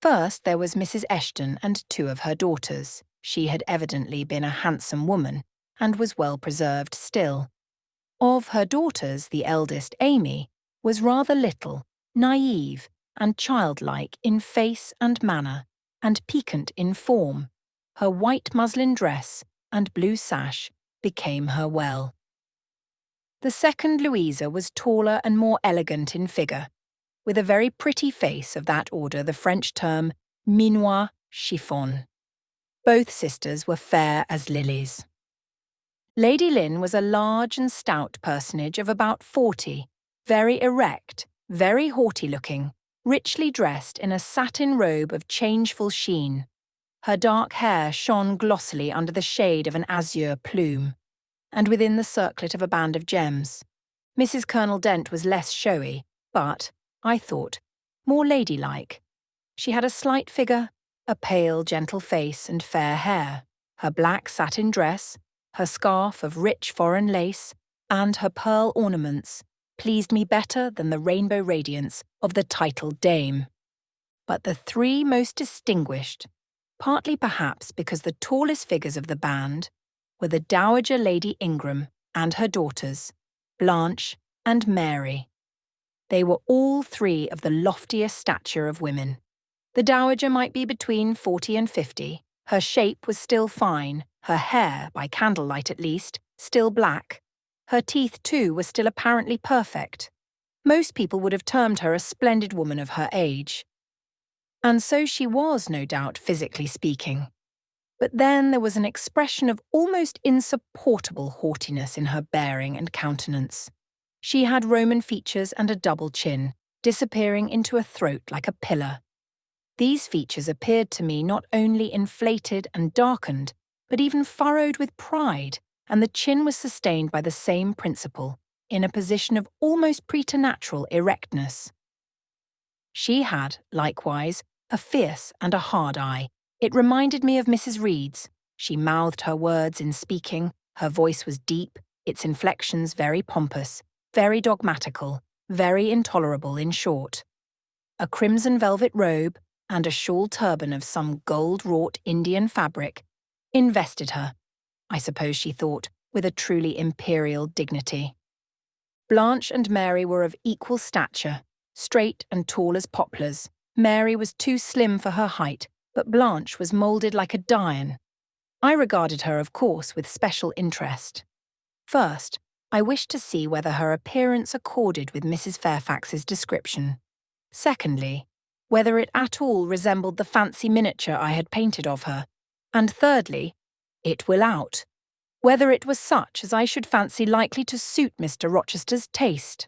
[SPEAKER 1] First there was Mrs. Eshton and 2 of her daughters. She had evidently been a handsome woman, and was well preserved still. Of her daughters, the eldest, Amy, was rather little, naive, and childlike in face and manner, and piquant in form. Her white muslin dress and blue sash became her well. The second, Louisa, was taller and more elegant in figure, with a very pretty face of that order the French term minois chiffon. Both sisters were fair as lilies. Lady Lynn was a large and stout personage of about 40, very erect, very haughty-looking, richly dressed in a satin robe of changeful sheen. Her dark hair shone glossily under the shade of an azure plume, and within the circlet of a band of gems. Mrs. Colonel Dent was less showy, but, I thought, more ladylike. She had a slight figure, a pale, gentle face and fair hair. Her black satin dress, her scarf of rich foreign lace, and her pearl ornaments pleased me better than the rainbow radiance of the titled dame. But the 3 most distinguished, partly perhaps because the tallest figures of the band, were the Dowager Lady Ingram and her daughters, Blanche and Mary. They were all 3 of the loftiest stature of women. The Dowager might be between 40 and 50. Her shape was still fine, her hair, by candlelight at least, still black. Her teeth, too, were still apparently perfect. Most people would have termed her a splendid woman of her age. And so she was, no doubt, physically speaking. But then there was an expression of almost insupportable haughtiness in her bearing and countenance. She had Roman features and a double chin, disappearing into a throat like a pillar. These features appeared to me not only inflated and darkened, but even furrowed with pride, and the chin was sustained by the same principle, in a position of almost preternatural erectness. She had, likewise, a fierce and a hard eye. It reminded me of Mrs. Reed's. She mouthed her words in speaking, her voice was deep, its inflections very pompous, very dogmatical, very intolerable in short. A crimson velvet robe, and a shawl turban of some gold-wrought Indian fabric, invested her, I suppose she thought, with a truly imperial dignity. Blanche and Mary were of equal stature, straight and tall as poplars. Mary was too slim for her height, but Blanche was moulded like a Dian. I regarded her, of course, with special interest. First, I wished to see whether her appearance accorded with Mrs. Fairfax's description. Secondly, whether it at all resembled the fancy miniature I had painted of her. And thirdly, it will out, whether it was such as I should fancy likely to suit Mr. Rochester's taste.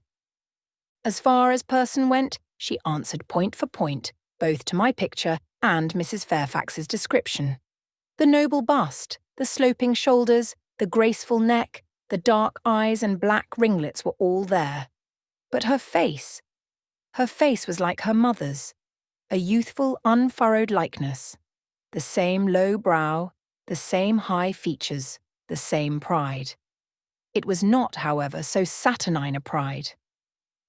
[SPEAKER 1] As far as person went, she answered point for point, both to my picture and Mrs. Fairfax's description. The noble bust, the sloping shoulders, the graceful neck, the dark eyes and black ringlets were all there. But her face was like her mother's, a youthful, unfurrowed likeness. The same low brow, the same high features, the same pride. It was not, however, so saturnine a pride.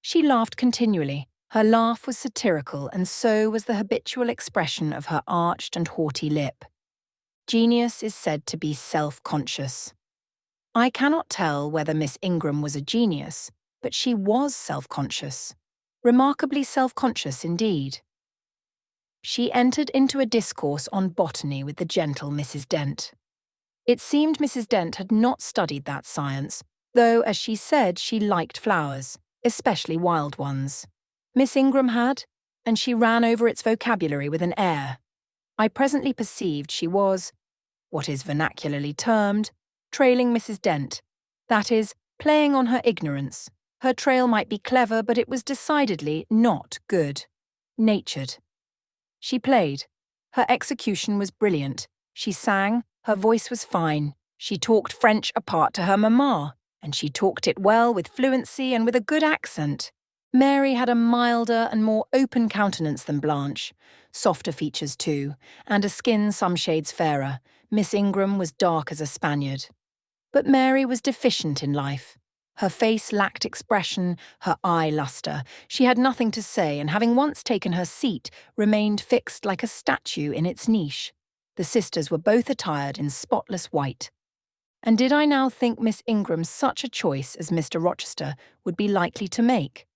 [SPEAKER 1] She laughed continually. Her laugh was satirical, and so was the habitual expression of her arched and haughty lip. Genius is said to be self-conscious. I cannot tell whether Miss Ingram was a genius, but she was self-conscious. Remarkably self-conscious indeed. She entered into a discourse on botany with the gentle Mrs. Dent. It seemed Mrs. Dent had not studied that science, though, as she said, she liked flowers, especially wild ones. Miss Ingram had, and she ran over its vocabulary with an air. I presently perceived she was, what is vernacularly termed, trailing Mrs. Dent, that is, playing on her ignorance. Her trail might be clever, but it was decidedly not good. Natured. She played. Her execution was brilliant. She sang, her voice was fine. She talked French apart to her mamma, and she talked it well with fluency and with a good accent. Mary had a milder and more open countenance than Blanche, softer features too, and a skin some shades fairer. Miss Ingram was dark as a Spaniard. But Mary was deficient in life. Her face lacked expression, her eye lustre. She had nothing to say, and having once taken her seat, remained fixed like a statue in its niche. The sisters were both attired in spotless white. And did I now think Miss Ingram such a choice as Mr. Rochester would be likely to make?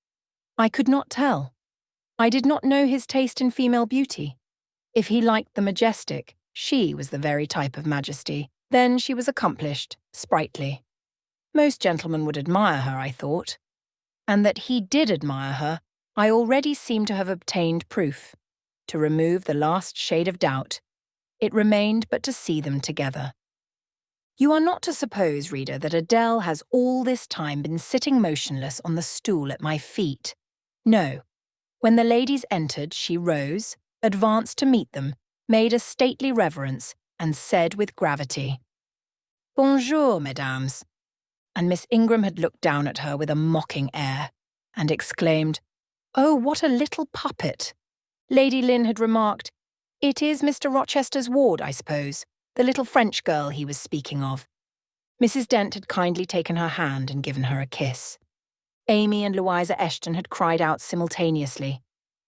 [SPEAKER 1] I could not tell. I did not know his taste in female beauty. If he liked the majestic, she was the very type of majesty. Then she was accomplished, sprightly. Most gentlemen would admire her, I thought. And that he did admire her, I already seemed to have obtained proof. To remove the last shade of doubt, it remained but to see them together. You are not to suppose, reader, that Adele has all this time been sitting motionless on the stool at my feet. No. When the ladies entered, she rose, advanced to meet them, made a stately reverence, and said with gravity, "Bonjour, mesdames." And Miss Ingram had looked down at her with a mocking air, and exclaimed, "Oh, what a little puppet!" Lady Lynn had remarked, "It is Mr. Rochester's ward, I suppose, the little French girl he was speaking of." Mrs. Dent had kindly taken her hand and given her a kiss. Amy and Louisa Eshton had cried out simultaneously,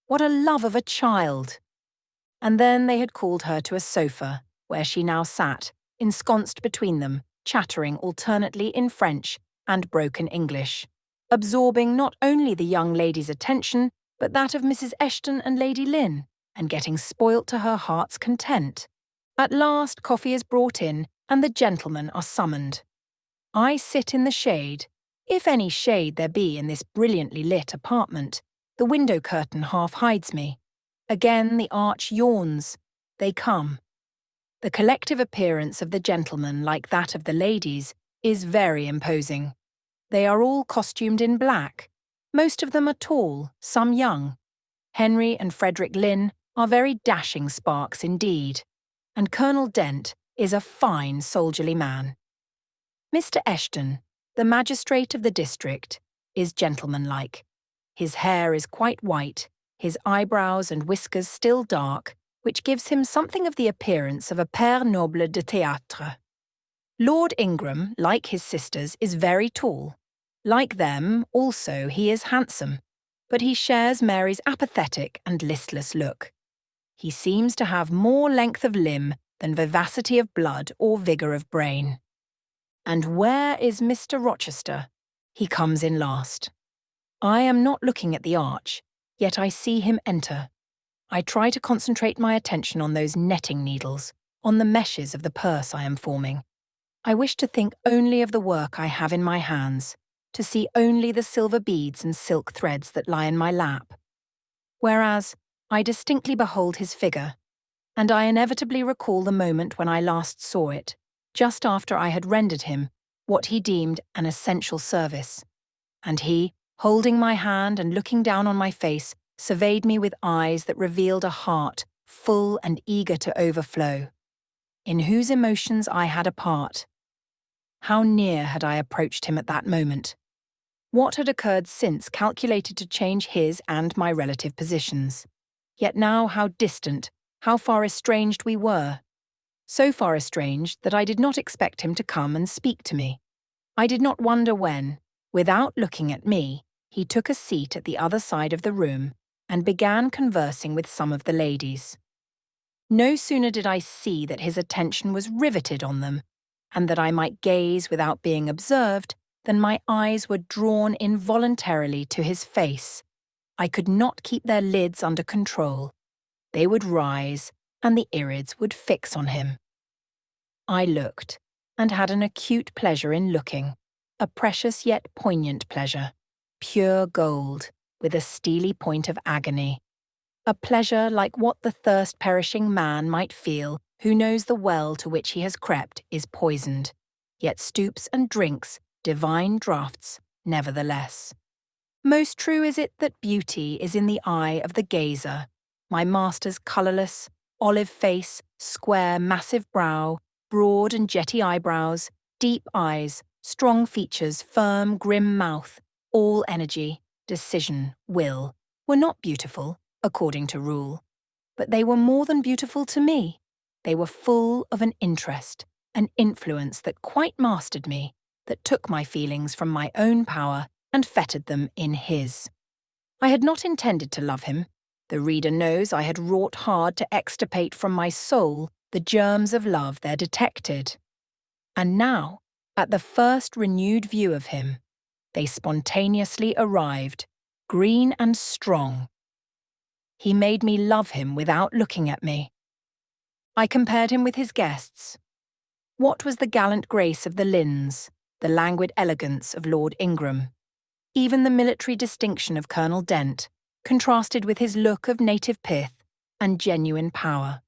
[SPEAKER 1] "What a love of a child!" And then they had called her to a sofa, where she now sat, ensconced between them, chattering alternately in French and broken English, absorbing not only the young lady's attention, but that of Mrs. Eshton and Lady Lynn, and getting spoilt to her heart's content. At last coffee is brought in, and the gentlemen are summoned. I sit in the shade, if any shade there be in this brilliantly lit apartment. The window curtain half hides me. Again the arch yawns. They come. The collective appearance of the gentlemen, like that of the ladies, is very imposing. They are all costumed in black. Most of them are tall, some young. Henry and Frederick Lynn are very dashing sparks indeed, and Colonel Dent is a fine soldierly man. Mr. Eshton, the magistrate of the district, is gentlemanlike. His hair is quite white, his eyebrows and whiskers still dark, which gives him something of the appearance of a père noble de théâtre. Lord Ingram, like his sisters, is very tall. Like them, also, he is handsome, but he shares Mary's apathetic and listless look. He seems to have more length of limb than vivacity of blood or vigour of brain. And where is Mr. Rochester? He comes in last. I am not looking at the arch, yet I see him enter. I try to concentrate my attention on those netting needles, on the meshes of the purse I am forming. I wish to think only of the work I have in my hands, to see only the silver beads and silk threads that lie in my lap. Whereas, I distinctly behold his figure, and I inevitably recall the moment when I last saw it, just after I had rendered him what he deemed an essential service. And he, holding my hand and looking down on my face, surveyed me with eyes that revealed a heart full and eager to overflow, in whose emotions I had a part. How near had I approached him at that moment? What had occurred since calculated to change his and my relative positions? Yet now how distant, how far estranged we were. So far estranged that I did not expect him to come and speak to me. I did not wonder when, without looking at me, he took a seat at the other side of the room and began conversing with some of the ladies. No sooner did I see that his attention was riveted on them, and that I might gaze without being observed, than my eyes were drawn involuntarily to his face. I could not keep their lids under control. They would rise, and the irids would fix on him. I looked, and had an acute pleasure in looking, a precious yet poignant pleasure, pure gold, with a steely point of agony. A pleasure like what the thirst-perishing man might feel who knows the well to which he has crept is poisoned, yet stoops and drinks divine draughts nevertheless. Most true is it that beauty is in the eye of the gazer. My master's colourless, olive face, square, massive brow, broad and jetty eyebrows, deep eyes, strong features, firm, grim mouth, all energy, decision, will, were not beautiful, according to rule. But they were more than beautiful to me. They were full of an interest, an influence that quite mastered me, that took my feelings from my own power and fettered them in his. I had not intended to love him. The reader knows I had wrought hard to extirpate from my soul the germs of love there detected. And now, at the first renewed view of him, they spontaneously arrived, green and strong. He made me love him without looking at me. I compared him with his guests. What was the gallant grace of the Lynns, the languid elegance of Lord Ingram? Even the military distinction of Colonel Dent, contrasted with his look of native pith and genuine power.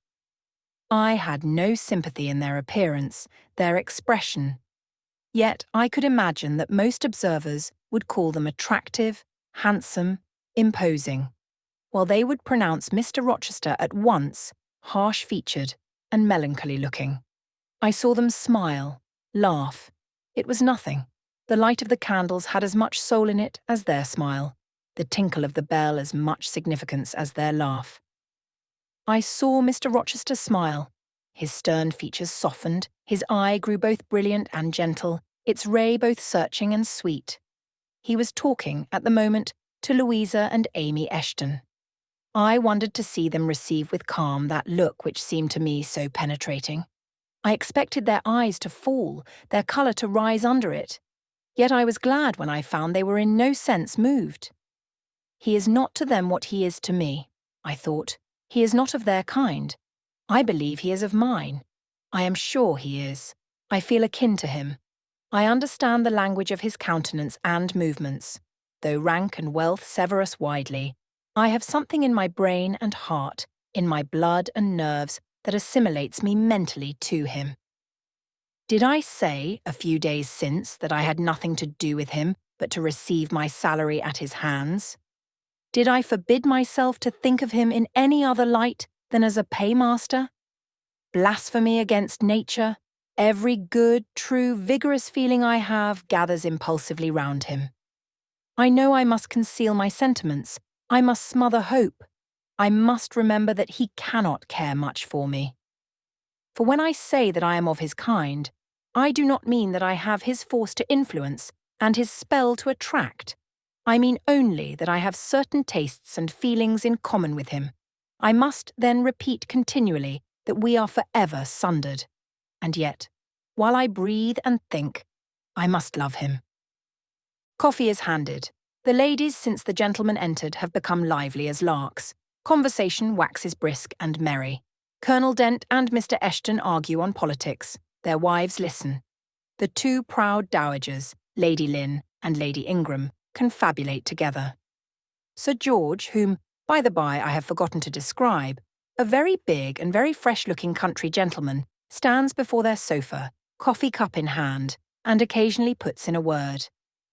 [SPEAKER 1] I had no sympathy in their appearance, their expression. Yet I could imagine that most observers would call them attractive, handsome, imposing, while they would pronounce Mr. Rochester at once harsh-featured and melancholy-looking. I saw them smile, laugh. It was nothing. The light of the candles had as much soul in it as their smile, the tinkle of the bell as much significance as their laugh. I saw Mr. Rochester smile. His stern features softened, his eye grew both brilliant and gentle, its ray both searching and sweet. He was talking, at the moment, to Louisa and Amy Eshton. I wondered to see them receive with calm that look which seemed to me so penetrating. I expected their eyes to fall, their colour to rise under it. Yet I was glad when I found they were in no sense moved. He is not to them what he is to me, I thought. He is not of their kind. I believe he is of mine. I am sure he is. I feel akin to him. I understand the language of his countenance and movements. Though rank and wealth sever us widely, I have something in my brain and heart, in my blood and nerves, that assimilates me mentally to him. Did I say, a few days since, that I had nothing to do with him but to receive my salary at his hands? Did I forbid myself to think of him in any other light than as a paymaster? Blasphemy against nature, every good, true, vigorous feeling I have gathers impulsively round him. I know I must conceal my sentiments, I must smother hope, I must remember that he cannot care much for me. For when I say that I am of his kind, I do not mean that I have his force to influence and his spell to attract. I mean only that I have certain tastes and feelings in common with him. I must then repeat continually that we are forever sundered. And yet, while I breathe and think, I must love him. Coffee is handed. The ladies, since the gentlemen entered, have become lively as larks. Conversation waxes brisk and merry. Colonel Dent and Mr. Eshton argue on politics. Their wives listen. The two proud dowagers, Lady Lynn and Lady Ingram, confabulate together. Sir George, whom, by the by, I have forgotten to describe, a very big and very fresh-looking country gentleman, stands before their sofa, coffee cup in hand, and occasionally puts in a word.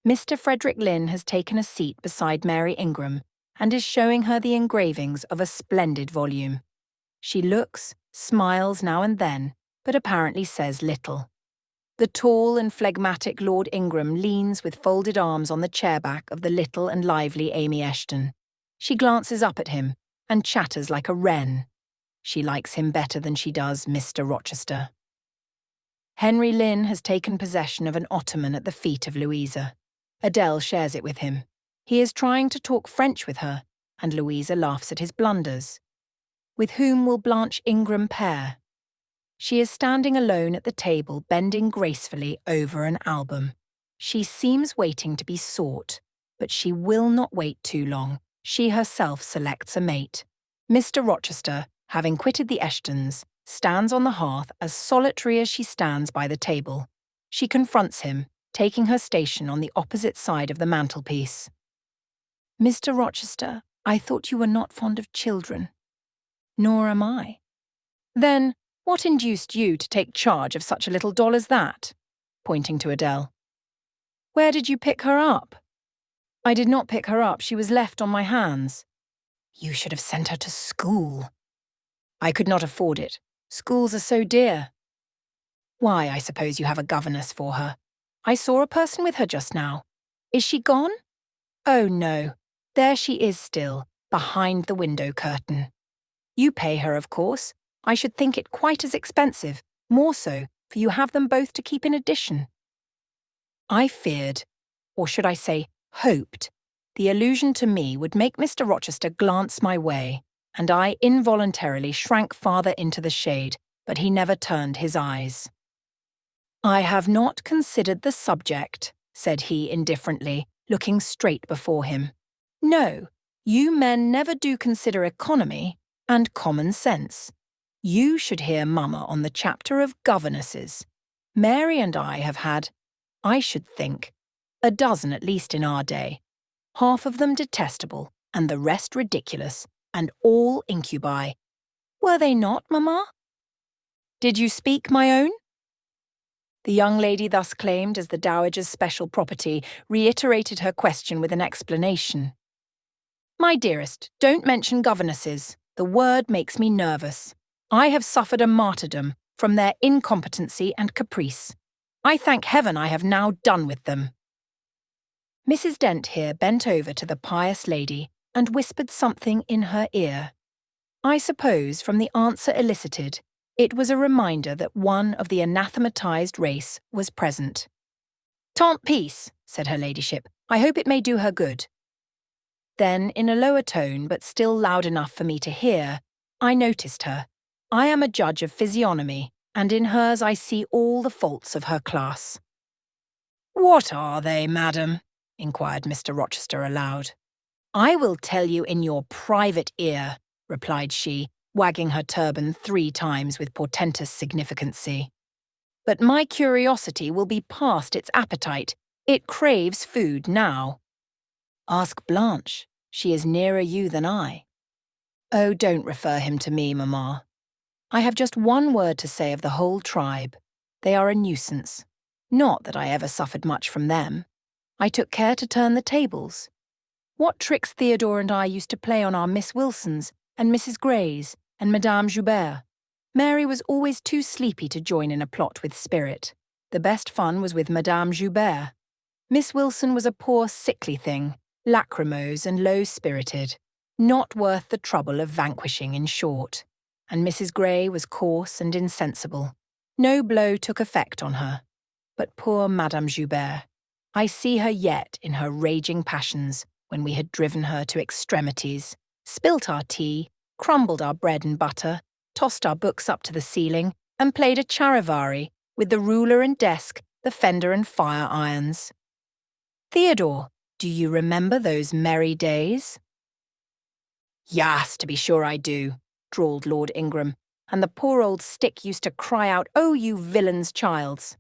[SPEAKER 1] Mr. Frederick Lynn has taken a seat beside Mary Ingram and is showing her the engravings of a splendid volume. She looks, smiles now and then, but apparently says little. The tall and phlegmatic Lord Ingram leans with folded arms on the chair-back of the little and lively Amy Eshton. She glances up at him and chatters like a wren. She likes him better than she does Mr. Rochester. Henry Lynn has taken possession of an ottoman at the feet of Louisa. Adele shares it with him. He is trying to talk French with her, and Louisa laughs at his blunders. With whom will Blanche Ingram pair? She is standing alone at the table, bending gracefully over an album. She seems waiting to be sought, but she will not wait too long. She herself selects a mate. Mr. Rochester, having quitted the Eshtons, stands on the hearth as solitary as she stands by the table. She confronts him, taking her station on the opposite side of the mantelpiece. "Mr. Rochester, I thought you were not fond of children." "Nor am I." "Then, what induced you to take charge of such a little doll as that?" Pointing to Adele. "Where did you pick her up?" "I did not pick her up, she was left on my hands." "You should have sent her to school." "I could not afford it. Schools are so dear." "Why, I suppose you have a governess for her. I saw a person with her just now. Is she gone?" "Oh, no. There she is still, behind the window curtain." "You pay her, of course. I should think it quite as expensive, more so, for you have them both to keep in addition." I feared, or should I say, hoped, the allusion to me would make Mr. Rochester glance my way, and I involuntarily shrank farther into the shade, but he never turned his eyes. "I have not considered the subject," said he indifferently, looking straight before him. "No, you men never do consider economy and common sense. You should hear Mamma on the chapter of governesses. Mary and I have had, I should think, a dozen at least in our day. Half of them detestable, and the rest ridiculous, and all incubi. Were they not, Mamma?" "Did you speak, my own?" The young lady thus claimed as the dowager's special property reiterated her question with an explanation. "My dearest, don't mention governesses. The word makes me nervous. I have suffered a martyrdom from their incompetency and caprice. I thank heaven I have now done with them." Mrs. Dent here bent over to the pious lady and whispered something in her ear. I suppose, from the answer elicited, it was a reminder that one of the anathematized race was present. "Tant pis," said her ladyship. "I hope it may do her good." Then, in a lower tone, but still loud enough for me to hear, I noticed her. I am a judge of physiognomy, and in hers I see all the faults of her class. "What are they, madam?" inquired Mr. Rochester aloud. "I will tell you in your private ear," replied she, wagging her turban 3 times with portentous significancy. "But my curiosity will be past its appetite. It craves food now." "Ask Blanche. She is nearer you than I." "Oh, don't refer him to me, Mamma. I have just one word to say of the whole tribe. They are a nuisance. Not that I ever suffered much from them. I took care to turn the tables. What tricks Theodore and I used to play on our Miss Wilsons and Mrs. Greys and Madame Joubert. Mary was always too sleepy to join in a plot with spirit. The best fun was with Madame Joubert. Miss Wilson was a poor sickly thing, lachrymose and low-spirited, not worth the trouble of vanquishing in short. And Mrs. Grey was coarse and insensible. No blow took effect on her. But poor Madame Joubert, I see her yet in her raging passions, when we had driven her to extremities, spilt our tea, crumbled our bread and butter, tossed our books up to the ceiling, and played a charivari with the ruler and desk, the fender and fire irons. Theodore, do you remember those merry days? "Yas, to be sure I do," drawled Lord Ingram, and the poor old stick used to cry out, "Oh, you villain's childs!"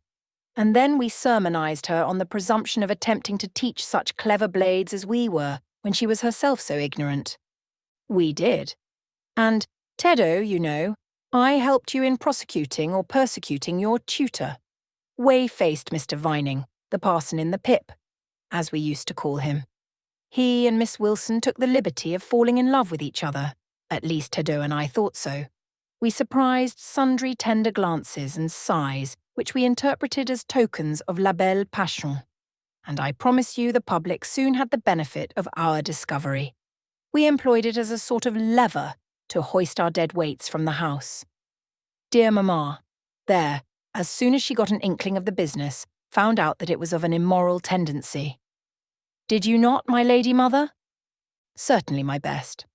[SPEAKER 1] And then we sermonized her on the presumption of attempting to teach such clever blades as we were, when she was herself so ignorant. We did. And, Teddo, you know, I helped you in prosecuting or persecuting your tutor. Whey-faced Mr. Vining, the parson in the pip, as we used to call him. He and Miss Wilson took the liberty of falling in love with each other. At least Teddo and I thought so. We surprised sundry tender glances and sighs, which we interpreted as tokens of la belle passion. And I promise you the public soon had the benefit of our discovery. We employed it as a sort of lever to hoist our dead weights from the house. Dear Mamma, there, as soon as she got an inkling of the business, found out that it was of an immoral tendency. Did you not, my lady mother? Certainly, my best.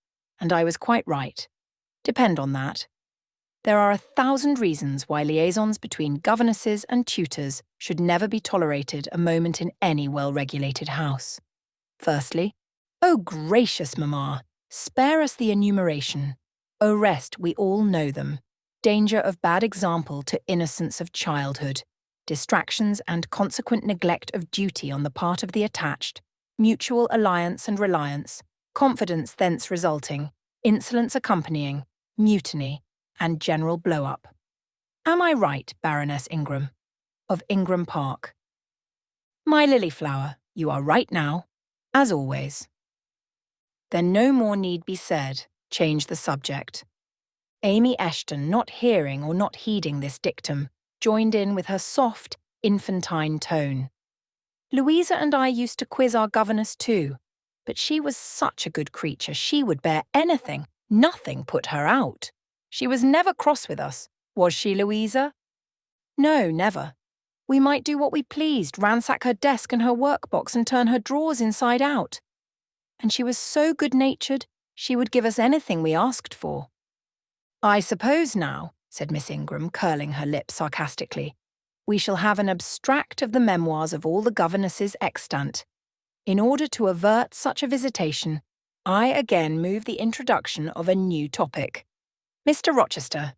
[SPEAKER 1] And I was quite right. Depend on that. There are 1,000 reasons why liaisons between governesses and tutors should never be tolerated a moment in any well-regulated house. Firstly, oh gracious Mamma, spare us the enumeration. O rest, we all know them. Danger of bad example to innocence of childhood, distractions and consequent neglect of duty on the part of the attached, mutual alliance and reliance, confidence thence resulting, insolence accompanying, mutiny, and general blow-up. Am I right, Baroness Ingram? Of Ingram Park. My Lilyflower, you are right now, as always. Then no more need be said. Change the subject. Amy Eshton, not hearing or not heeding this dictum, joined in with her soft, infantine tone. Louisa and I used to quiz our governess too, but she was such a good creature she would bear anything, nothing put her out. She was never cross with us, was she, Louisa? No, never. We might do what we pleased, ransack her desk and her workbox and turn her drawers inside out. And she was so good-natured, she would give us anything we asked for. I suppose now, said Miss Ingram, curling her lip sarcastically, we shall have an abstract of the memoirs of all the governesses extant. In order to avert such a visitation, I again move the introduction of a new topic. Mr. Rochester,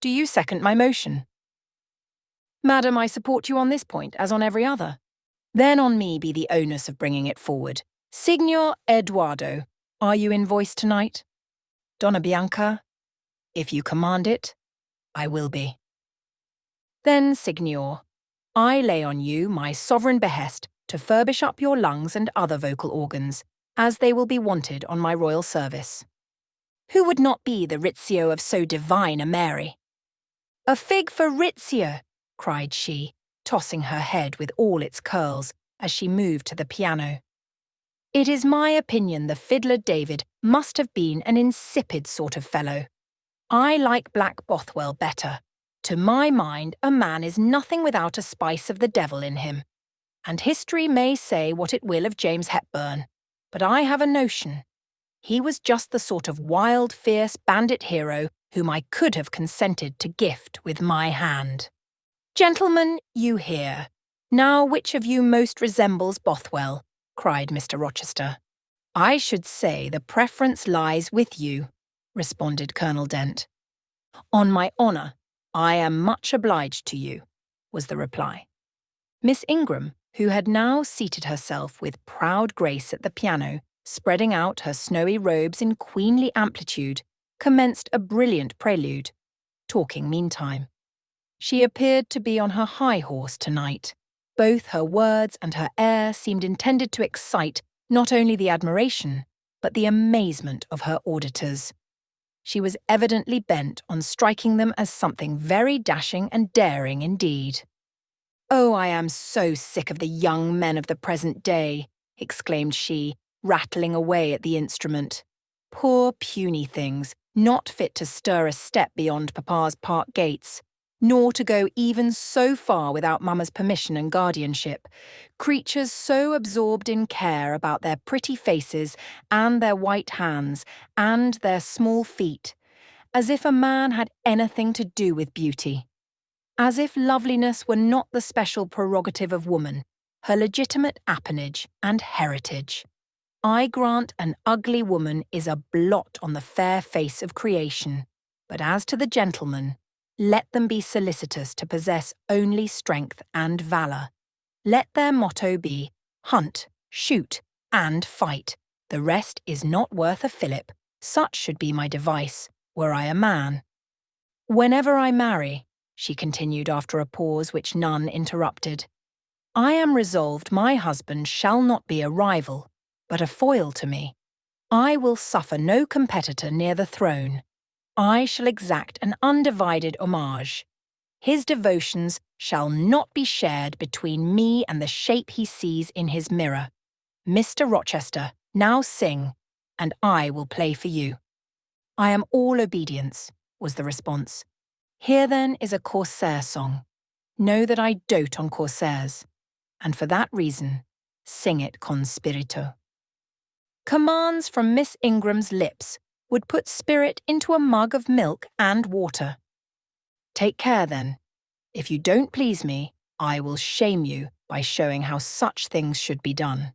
[SPEAKER 1] do you second my motion? Madam, I support you on this point, as on every other. Then on me be the onus of bringing it forward. Signor Eduardo, are you in voice tonight? Donna Bianca, if you command it, I will be. Then, Signor, I lay on you my sovereign behest to furbish up your lungs and other vocal organs, as they will be wanted on my royal service. Who would not be the Rizzio of so divine a Mary? A fig for Rizzio, cried she, tossing her head with all its curls as she moved to the piano. It is my opinion the fiddler David must have been an insipid sort of fellow. I like Black Bothwell better. To my mind, a man is nothing without a spice of the devil in him. And history may say what it will of James Hepburn, but I have a notion. He was just the sort of wild, fierce bandit hero whom I could have consented to gift with my hand. Gentlemen, you hear. Now which of you most resembles Bothwell? Cried Mr. Rochester. I should say the preference lies with you, responded Colonel Dent. On my honour, I am much obliged to you, was the reply. Miss Ingram, who had now seated herself with proud grace at the piano, spreading out her snowy robes in queenly amplitude, commenced a brilliant prelude, talking meantime. She appeared to be on her high horse tonight. Both her words and her air seemed intended to excite not only the admiration, but the amazement of her auditors. She was evidently bent on striking them as something very dashing and daring indeed. "Oh, I am so sick of the young men of the present day," exclaimed she, rattling away at the instrument. "Poor puny things, not fit to stir a step beyond Papa's park gates, nor to go even so far without Mamma's permission and guardianship. Creatures so absorbed in care about their pretty faces and their white hands and their small feet, as if a man had anything to do with beauty. As if loveliness were not the special prerogative of woman, her legitimate appanage and heritage. I grant an ugly woman is a blot on the fair face of creation, but as to the gentlemen, let them be solicitous to possess only strength and valour. Let their motto be, hunt, shoot, and fight. The rest is not worth a fillip. Such should be my device, were I a man. Whenever I marry, she continued after a pause which none interrupted, I am resolved my husband shall not be a rival, but a foil to me. I will suffer no competitor near the throne. I shall exact an undivided homage. His devotions shall not be shared between me and the shape he sees in his mirror. Mr. Rochester, now sing, and I will play for you. I am all obedience, was the response. Here then is a corsair song. Know that I dote on corsairs, and for that reason, sing it con spirito. Commands from Miss Ingram's lips would put spirit into a mug of milk and water. Take care then. If you don't please me, I will shame you by showing how such things should be done.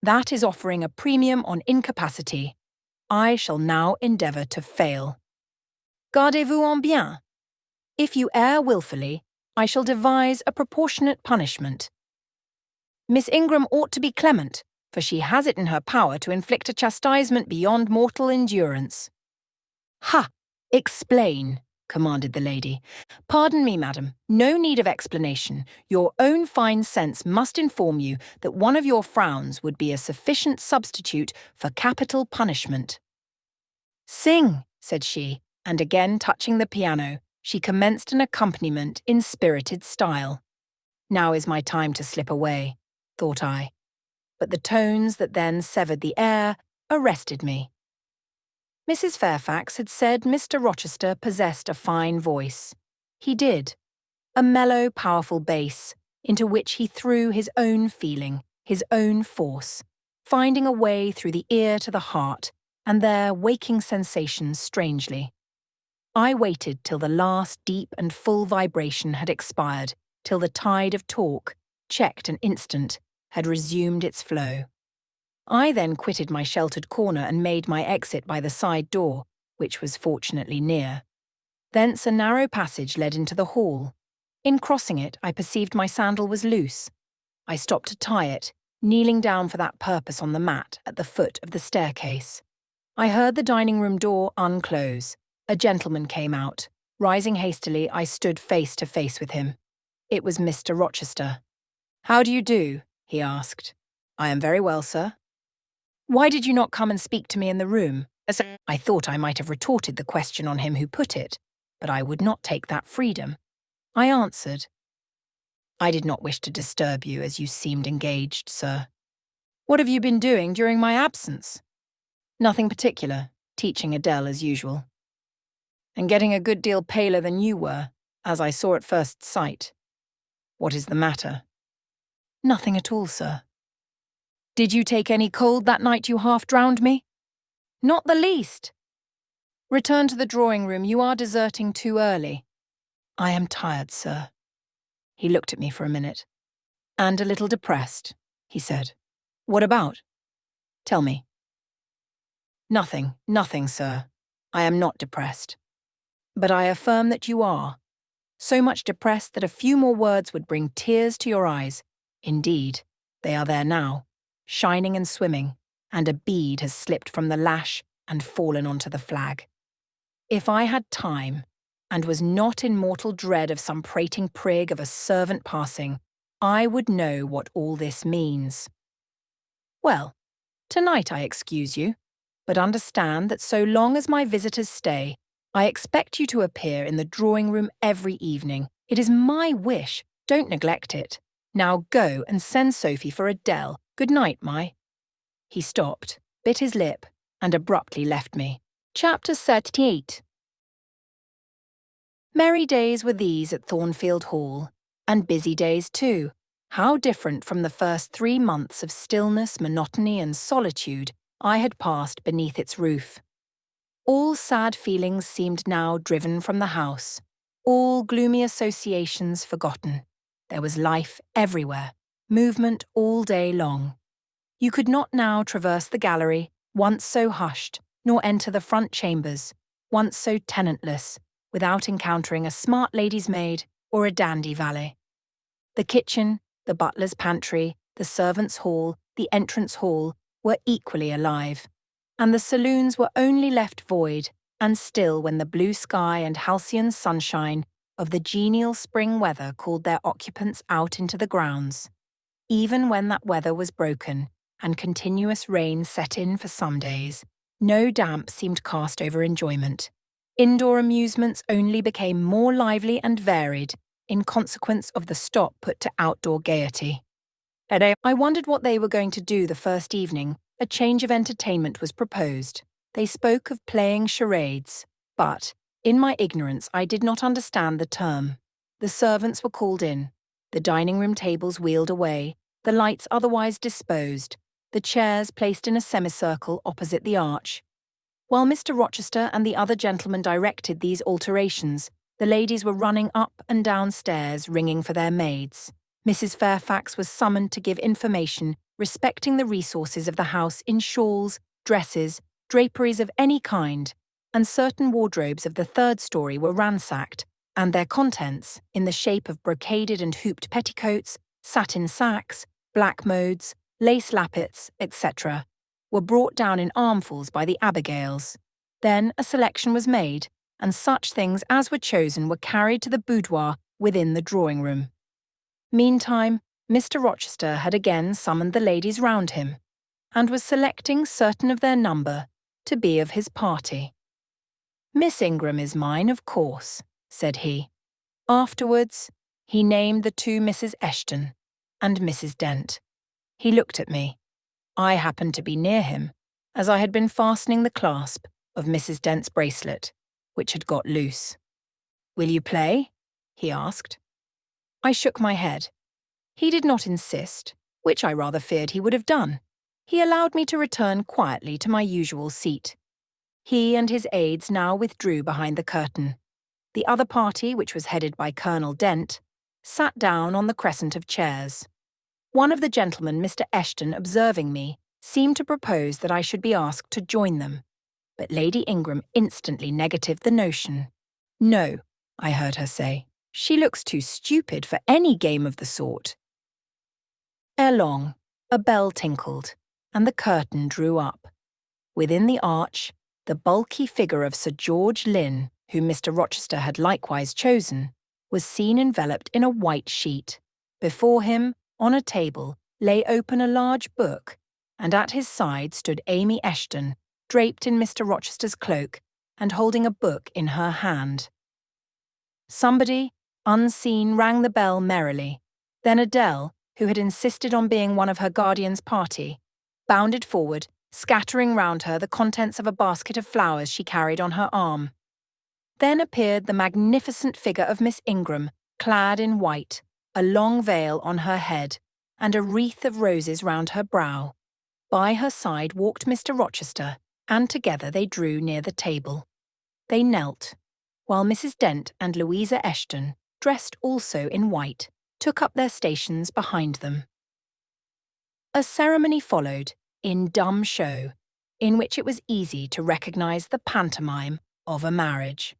[SPEAKER 1] That is offering a premium on incapacity. I shall now endeavour to fail. Gardez-vous en bien. If you err wilfully, I shall devise a proportionate punishment. Miss Ingram ought to be clement, for she has it in her power to inflict a chastisement beyond mortal endurance. Ha! Explain, commanded the lady. Pardon me, madam, no need of explanation. Your own fine sense must inform you that one of your frowns would be a sufficient substitute for capital punishment. Sing, said she, and again touching the piano, she commenced an accompaniment in spirited style. Now is my time to slip away, thought I. But the tones that then severed the air arrested me. Mrs. Fairfax had said Mr. Rochester possessed a fine voice. He did. A mellow, powerful bass, into which he threw his own feeling, his own force, finding a way through the ear to the heart, and there waking sensations strangely. I waited till the last deep and full vibration had expired, till the tide of talk, checked an instant, had resumed its flow. I then quitted my sheltered corner and made my exit by the side door, which was fortunately near. Thence a narrow passage led into the hall. In crossing it, I perceived my sandal was loose. I stopped to tie it, kneeling down for that purpose on the mat at the foot of the staircase. I heard the dining-room door unclose. A gentleman came out. Rising hastily, I stood face to face with him. It was Mr. Rochester. "How do you do?" he asked. "I am very well, sir." "Why did you not come and speak to me in the room?" I thought I might have retorted the question on him who put it, but I would not take that freedom. I answered, "I did not wish to disturb you as you seemed engaged, sir." "What have you been doing during my absence?" "Nothing particular, teaching Adele as usual." "And getting a good deal paler than you were, as I saw at first sight. What is the matter?" "Nothing at all, sir." "Did you take any cold that night you half drowned me?" "Not the least." "Return to the drawing-room, you are deserting too early." "I am tired, sir." He looked at me for a minute. "And a little depressed," he said. "What about?" "Tell me." Nothing, sir. I am not depressed. But I affirm that you are. So much depressed that a few more words would bring tears to your eyes. Indeed, they are there now, shining and swimming, and a bead has slipped from the lash and fallen onto the flag. If I had time, and was not in mortal dread of some prating prig of a servant passing, I would know what all this means. Well, tonight I excuse you, but understand that so long as my visitors stay, I expect you to appear in the drawing-room every evening. It is my wish. Don't neglect it. Now go and send Sophie for Adele. Good night, my... He stopped, bit his lip, and abruptly left me. Chapter 38. Merry days were these at Thornfield Hall, and busy days too. How different from the first 3 months of stillness, monotony, and solitude I had passed beneath its roof. All sad feelings seemed now driven from the house, all gloomy associations forgotten. There was life everywhere, movement all day long. You could not now traverse the gallery, once so hushed, nor enter the front chambers, once so tenantless, without encountering a smart lady's maid or a dandy valet. The kitchen, the butler's pantry, the servants' hall, the entrance hall were equally alive, and the saloons were only left void and still when the blue sky and halcyon sunshine of the genial spring weather called their occupants out into the grounds. Even when that weather was broken and continuous rain set in for some days, no damp seemed cast over enjoyment. Indoor amusements only became more lively and varied in consequence of the stop put to outdoor gaiety. I wondered what they were going to do the first evening a change of entertainment was proposed. They spoke of playing charades, but, in my ignorance, I did not understand the term. The servants were called in, the dining room tables wheeled away, the lights otherwise disposed, the chairs placed in a semicircle opposite the arch. While Mr. Rochester and the other gentlemen directed these alterations, the ladies were running up and down stairs ringing for their maids. Mrs. Fairfax was summoned to give information respecting the resources of the house in shawls, dresses, draperies of any kind, and certain wardrobes of the third story were ransacked, and their contents, in the shape of brocaded and hooped petticoats, satin sacks, black modes, lace lappets, etc., were brought down in armfuls by the abigails. Then a selection was made, and such things as were chosen were carried to the boudoir within the drawing-room. Meantime, Mr. Rochester had again summoned the ladies round him, and was selecting certain of their number to be of his party. "Miss Ingram is mine, of course," said he. Afterwards, he named the two Mrs. Eshton and Mrs. Dent. He looked at me. I happened to be near him, as I had been fastening the clasp of Mrs. Dent's bracelet, which had got loose. "Will you play?" he asked. I shook my head. He did not insist, which I rather feared he would have done. He allowed me to return quietly to my usual seat. He and his aides now withdrew behind the curtain. The other party, which was headed by Colonel Dent, sat down on the crescent of chairs. One of the gentlemen, Mr. Eshton, observing me, seemed to propose that I should be asked to join them, but Lady Ingram instantly negatived the notion. "No," I heard her say, "she looks too stupid for any game of the sort." Ere long, a bell tinkled, and the curtain drew up. Within the arch, the bulky figure of Sir George Lynn, whom Mr. Rochester had likewise chosen, was seen enveloped in a white sheet. Before him, on a table, lay open a large book, and at his side stood Amy Eshton, draped in Mr. Rochester's cloak, and holding a book in her hand. Somebody, unseen, rang the bell merrily. Then Adele, who had insisted on being one of her guardian's party, bounded forward, scattering round her the contents of a basket of flowers she carried on her arm. Then appeared the magnificent figure of Miss Ingram, clad in white, a long veil on her head, and a wreath of roses round her brow. By her side walked Mr. Rochester, and together they drew near the table. They knelt, while Mrs. Dent and Louisa Eshton, dressed also in white, took up their stations behind them. A ceremony followed, in dumb show, in which it was easy to recognise the pantomime of a marriage.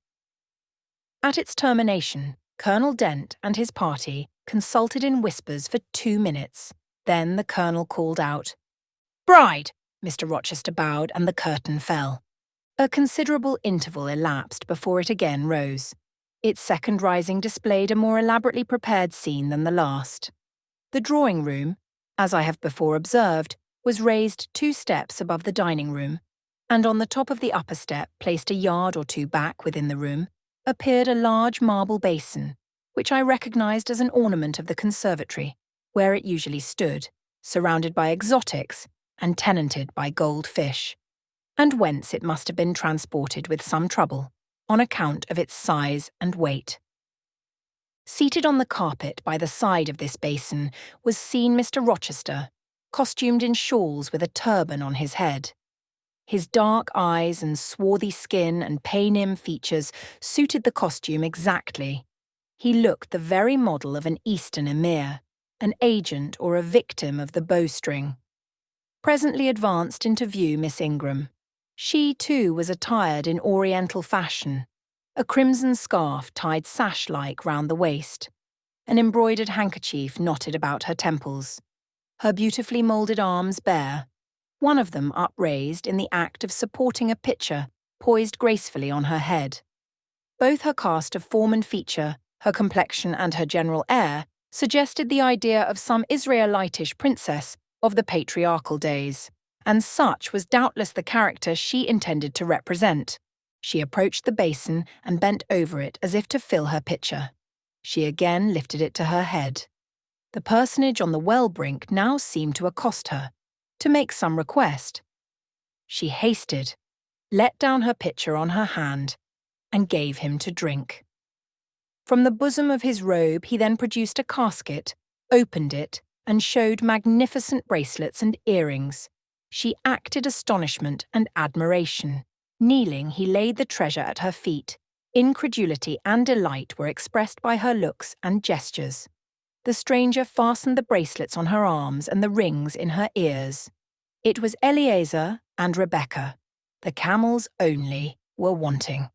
[SPEAKER 1] At its termination, Colonel Dent and his party consulted in whispers for 2 minutes. Then the colonel called out, "Bride!" Mr. Rochester bowed, and the curtain fell. A considerable interval elapsed before it again rose. Its second rising displayed a more elaborately prepared scene than the last. The drawing-room, as I have before observed, was raised 2 steps above the dining-room, and on the top of the upper step, placed a yard or 2 back within the room, appeared a large marble basin, which I recognised as an ornament of the conservatory, where it usually stood, surrounded by exotics and tenanted by gold fish, and whence it must have been transported with some trouble, on account of its size and weight. Seated on the carpet by the side of this basin was seen Mr. Rochester, costumed in shawls with a turban on his head. His dark eyes and swarthy skin and Paynim features suited the costume exactly. He looked the very model of an Eastern emir, an agent or a victim of the bowstring. Presently advanced into view Miss Ingram. She, too, was attired in Oriental fashion, a crimson scarf tied sash-like round the waist, an embroidered handkerchief knotted about her temples, her beautifully moulded arms bare, one of them upraised in the act of supporting a pitcher poised gracefully on her head. Both her cast of form and feature, her complexion and her general air, suggested the idea of some Israelitish princess of the patriarchal days, and such was doubtless the character she intended to represent. She approached the basin and bent over it as if to fill her pitcher. She again lifted it to her head. The personage on the well brink now seemed to accost her, to make some request. She hasted, let down her pitcher on her hand, and gave him to drink. From the bosom of his robe he then produced a casket, opened it, and showed magnificent bracelets and earrings. She acted astonishment and admiration. Kneeling, he laid the treasure at her feet. Incredulity and delight were expressed by her looks and gestures. The stranger fastened the bracelets on her arms and the rings in her ears. It was Eleazar and Rebecca. The camels only were wanting.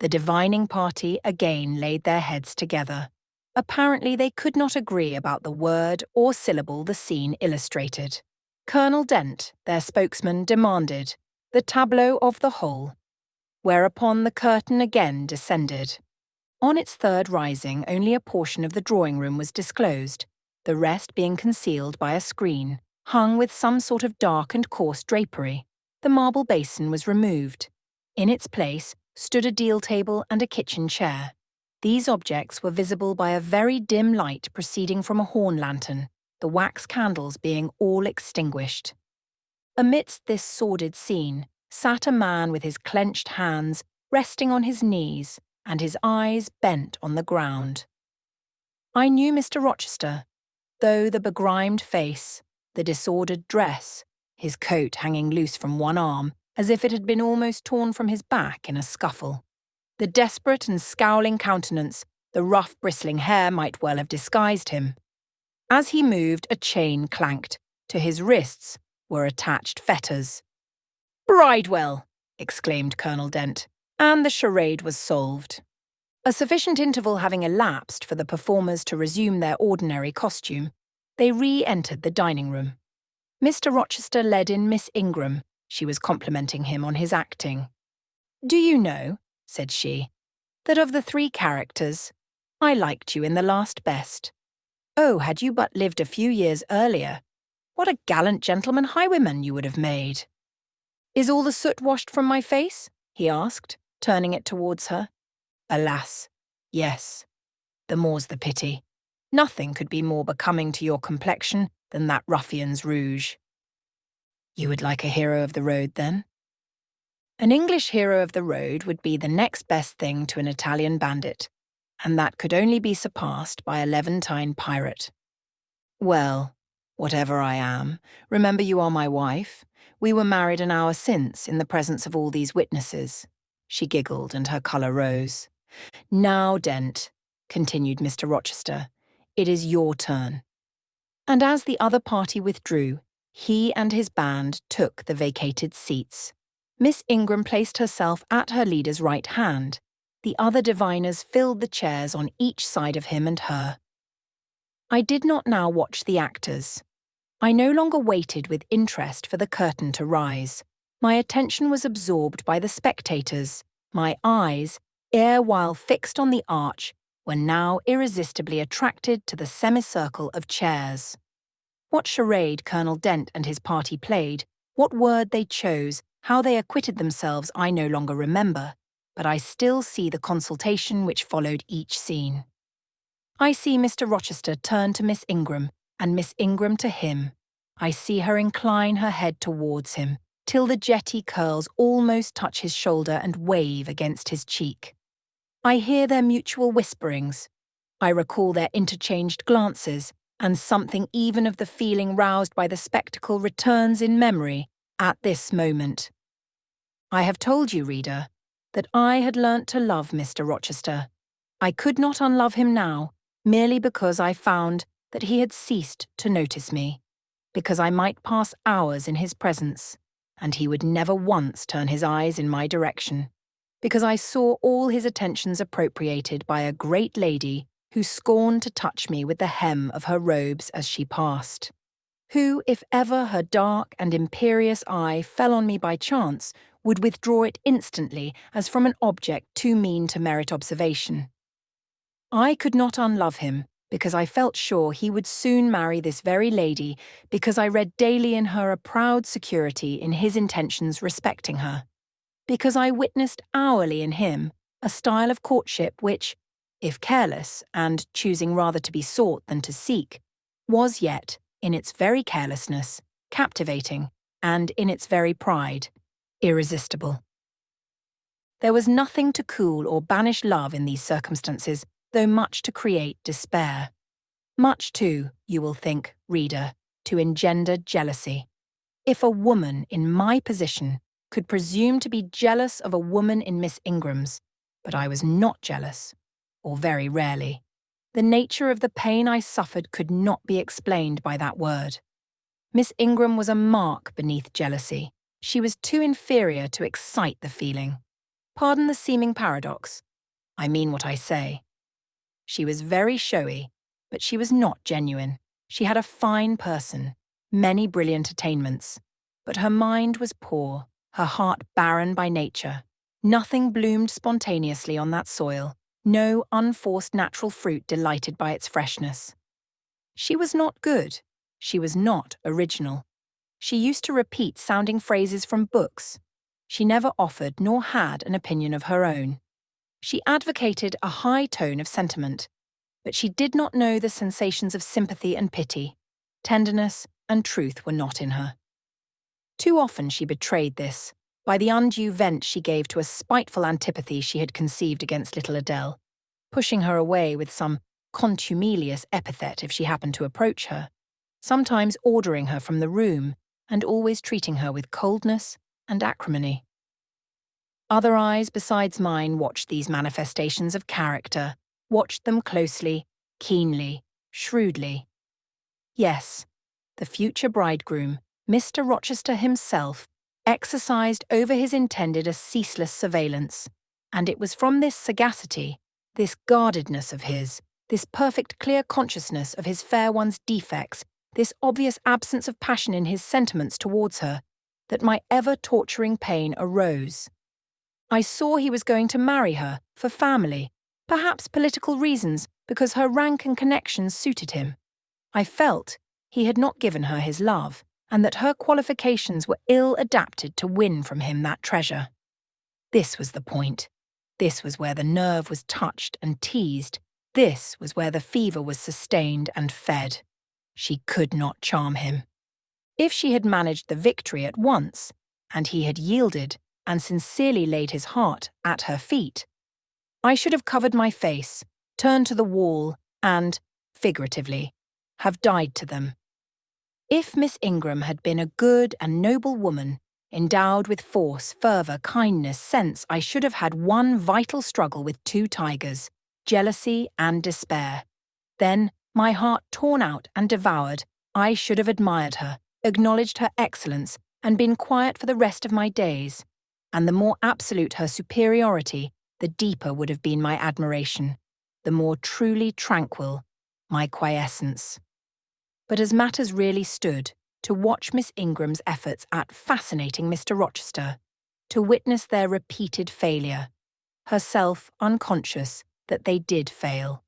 [SPEAKER 1] The divining party again laid their heads together. Apparently they could not agree about the word or syllable the scene illustrated. Colonel Dent, their spokesman, demanded the tableau of the whole, whereupon the curtain again descended. On its third rising, only a portion of the drawing-room was disclosed, the rest being concealed by a screen, hung with some sort of dark and coarse drapery. The marble basin was removed. In its place stood a deal table and a kitchen chair. These objects were visible by a very dim light proceeding from a horn lantern, the wax candles being all extinguished. Amidst this sordid scene sat a man with his clenched hands resting on his knees and his eyes bent on the ground. I knew Mr. Rochester, though the begrimed face, the disordered dress, his coat hanging loose from one arm, as if it had been almost torn from his back in a scuffle. The desperate and scowling countenance, the rough bristling hair might well have disguised him. As he moved, a chain clanked. To his wrists were attached fetters. "Bridewell!" exclaimed Colonel Dent, and the charade was solved. A sufficient interval having elapsed for the performers to resume their ordinary costume, they re-entered the dining-room. Mr. Rochester led in Miss Ingram. She was complimenting him on his acting. "Do you know," said she, "that of the three characters, I liked you in the last best. Oh, had you but lived a few years earlier, what a gallant gentleman highwayman you would have made." "Is all the soot washed from my face?" he asked, turning it towards her. "Alas, yes. The more's the pity. Nothing could be more becoming to your complexion than that ruffian's rouge." "You would like a hero of the road, then?" "An English hero of the road would be the next best thing to an Italian bandit, and that could only be surpassed by a Levantine pirate." "Well, whatever I am, remember you are my wife. We were married an hour since, in the presence of all these witnesses." She giggled and her colour rose. "Now, Dent," continued Mr. Rochester, "it is your turn." And as the other party withdrew, he and his band took the vacated seats. Miss Ingram placed herself at her leader's right hand. The other diviners filled the chairs on each side of him and her. I did not now watch the actors. I no longer waited with interest for the curtain to rise. My attention was absorbed by the spectators. My eyes, erewhile fixed on the arch, were now irresistibly attracted to the semicircle of chairs. What charade Colonel Dent and his party played, what word they chose, how they acquitted themselves, I no longer remember, but I still see the consultation which followed each scene. I see Mr. Rochester turn to Miss Ingram, and Miss Ingram to him. I see her incline her head towards him, till the jetty curls almost touch his shoulder and wave against his cheek. I hear their mutual whisperings. I recall their interchanged glances, and something even of the feeling roused by the spectacle returns in memory at this moment. I have told you, reader, that I had learnt to love Mr. Rochester. I could not unlove him now, merely because I found that he had ceased to notice me, because I might pass hours in his presence, and he would never once turn his eyes in my direction, because I saw all his attentions appropriated by a great lady who scorned to touch me with the hem of her robes as she passed, who, if ever her dark and imperious eye fell on me by chance, would withdraw it instantly as from an object too mean to merit observation. I could not unlove him, because I felt sure he would soon marry this very lady, because I read daily in her a proud security in his intentions respecting her, because I witnessed hourly in him a style of courtship which, if careless, and choosing rather to be sought than to seek, was yet, in its very carelessness, captivating, and in its very pride, irresistible. There was nothing to cool or banish love in these circumstances, though much to create despair. Much, too, you will think, reader, to engender jealousy. If a woman in my position could presume to be jealous of a woman in Miss Ingram's, but I was not jealous, or very rarely. The nature of the pain I suffered could not be explained by that word. Miss Ingram was a mark beneath jealousy. She was too inferior to excite the feeling. Pardon the seeming paradox. I mean what I say. She was very showy, but she was not genuine. She had a fine person, many brilliant attainments, but her mind was poor, her heart barren by nature. Nothing bloomed spontaneously on that soil, no unforced natural fruit delighted by its freshness. She was not good, she was not original. She used to repeat sounding phrases from books. She never offered nor had an opinion of her own. She advocated a high tone of sentiment, but she did not know the sensations of sympathy and pity. Tenderness and truth were not in her. Too often she betrayed this, by the undue vent she gave to a spiteful antipathy she had conceived against little Adele, pushing her away with some contumelious epithet if she happened to approach her, sometimes ordering her from the room, and always treating her with coldness and acrimony. Other eyes besides mine watched these manifestations of character, watched them closely, keenly, shrewdly. Yes, the future bridegroom, Mr. Rochester himself, exercised over his intended a ceaseless surveillance, and it was from this sagacity, this guardedness of his, this perfect clear consciousness of his fair one's defects, this obvious absence of passion in his sentiments towards her, that my ever-torturing pain arose. I saw he was going to marry her, for family, perhaps political reasons, because her rank and connections suited him. I felt he had not given her his love, and that her qualifications were ill adapted to win from him that treasure. This was the point. This was where the nerve was touched and teased. This was where the fever was sustained and fed. She could not charm him. If she had managed the victory at once, and he had yielded and sincerely laid his heart at her feet, I should have covered my face, turned to the wall, and, figuratively, have died to them. If Miss Ingram had been a good and noble woman, endowed with force, fervour, kindness, sense, I should have had one vital struggle with two tigers, jealousy and despair. Then, my heart torn out and devoured, I should have admired her, acknowledged her excellence, and been quiet for the rest of my days. And the more absolute her superiority, the deeper would have been my admiration, the more truly tranquil my quiescence. But as matters really stood, to watch Miss Ingram's efforts at fascinating Mr. Rochester, to witness their repeated failure, herself unconscious that they did fail,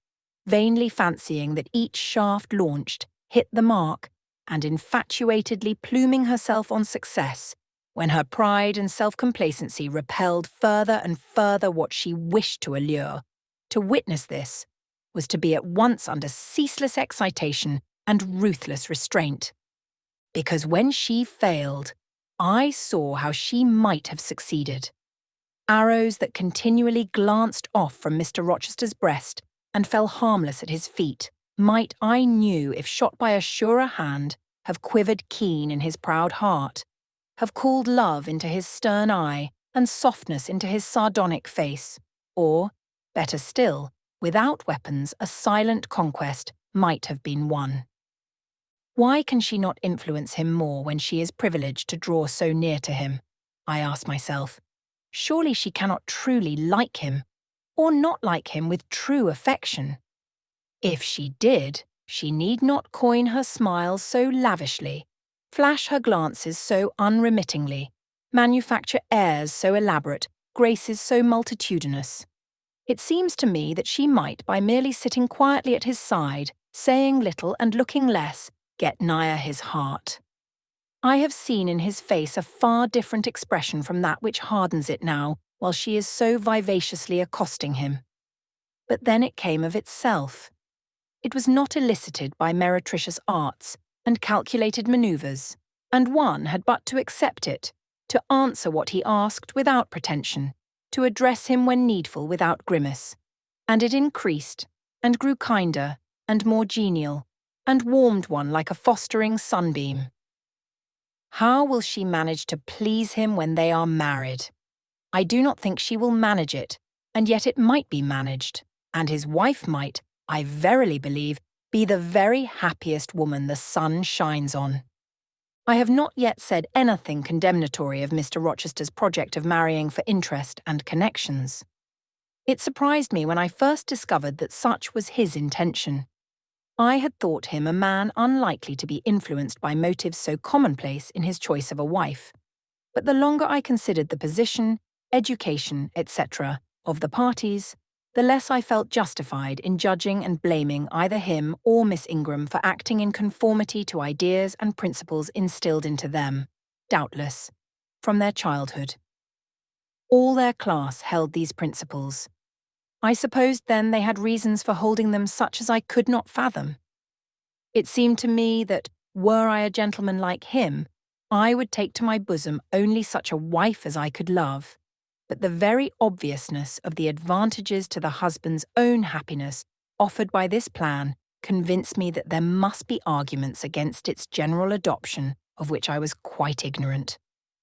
[SPEAKER 1] vainly fancying that each shaft launched hit the mark, and infatuatedly pluming herself on success, when her pride and self-complacency repelled further and further what she wished to allure. To witness this was to be at once under ceaseless excitation and ruthless restraint. Because when she failed, I saw how she might have succeeded. Arrows that continually glanced off from Mr. Rochester's breast and fell harmless at his feet might, I knew, if shot by a surer hand, have quivered keen in his proud heart, have cooled love into his stern eye and softness into his sardonic face, or, better still, without weapons, a silent conquest might have been won. Why can she not influence him more when she is privileged to draw so near to him? I ask myself. Surely she cannot truly like him, or not like him with true affection. If she did, she need not coin her smiles so lavishly, flash her glances so unremittingly, manufacture airs so elaborate, graces so multitudinous. It seems to me that she might, by merely sitting quietly at his side, saying little and looking less, get nigher his heart. I have seen in his face a far different expression from that which hardens it now, while she is so vivaciously accosting him. But then it came of itself. It was not elicited by meretricious arts and calculated manoeuvres, and one had but to accept it, to answer what he asked without pretension, to address him when needful without grimace, and it increased, and grew kinder, and more genial, and warmed one like a fostering sunbeam. How will she manage to please him when they are married? I do not think she will manage it, and yet it might be managed, and his wife might, I verily believe, be the very happiest woman the sun shines on. I have not yet said anything condemnatory of Mr. Rochester's project of marrying for interest and connections. It surprised me when I first discovered that such was his intention. I had thought him a man unlikely to be influenced by motives so commonplace in his choice of a wife. But the longer I considered the position, education, etc., of the parties, the less I felt justified in judging and blaming either him or Miss Ingram for acting in conformity to ideas and principles instilled into them, doubtless, from their childhood. All their class held these principles. I supposed then they had reasons for holding them such as I could not fathom. It seemed to me that, were I a gentleman like him, I would take to my bosom only such a wife as I could love, but the very obviousness of the advantages to the husband's own happiness offered by this plan convinced me that there must be arguments against its general adoption of which I was quite ignorant.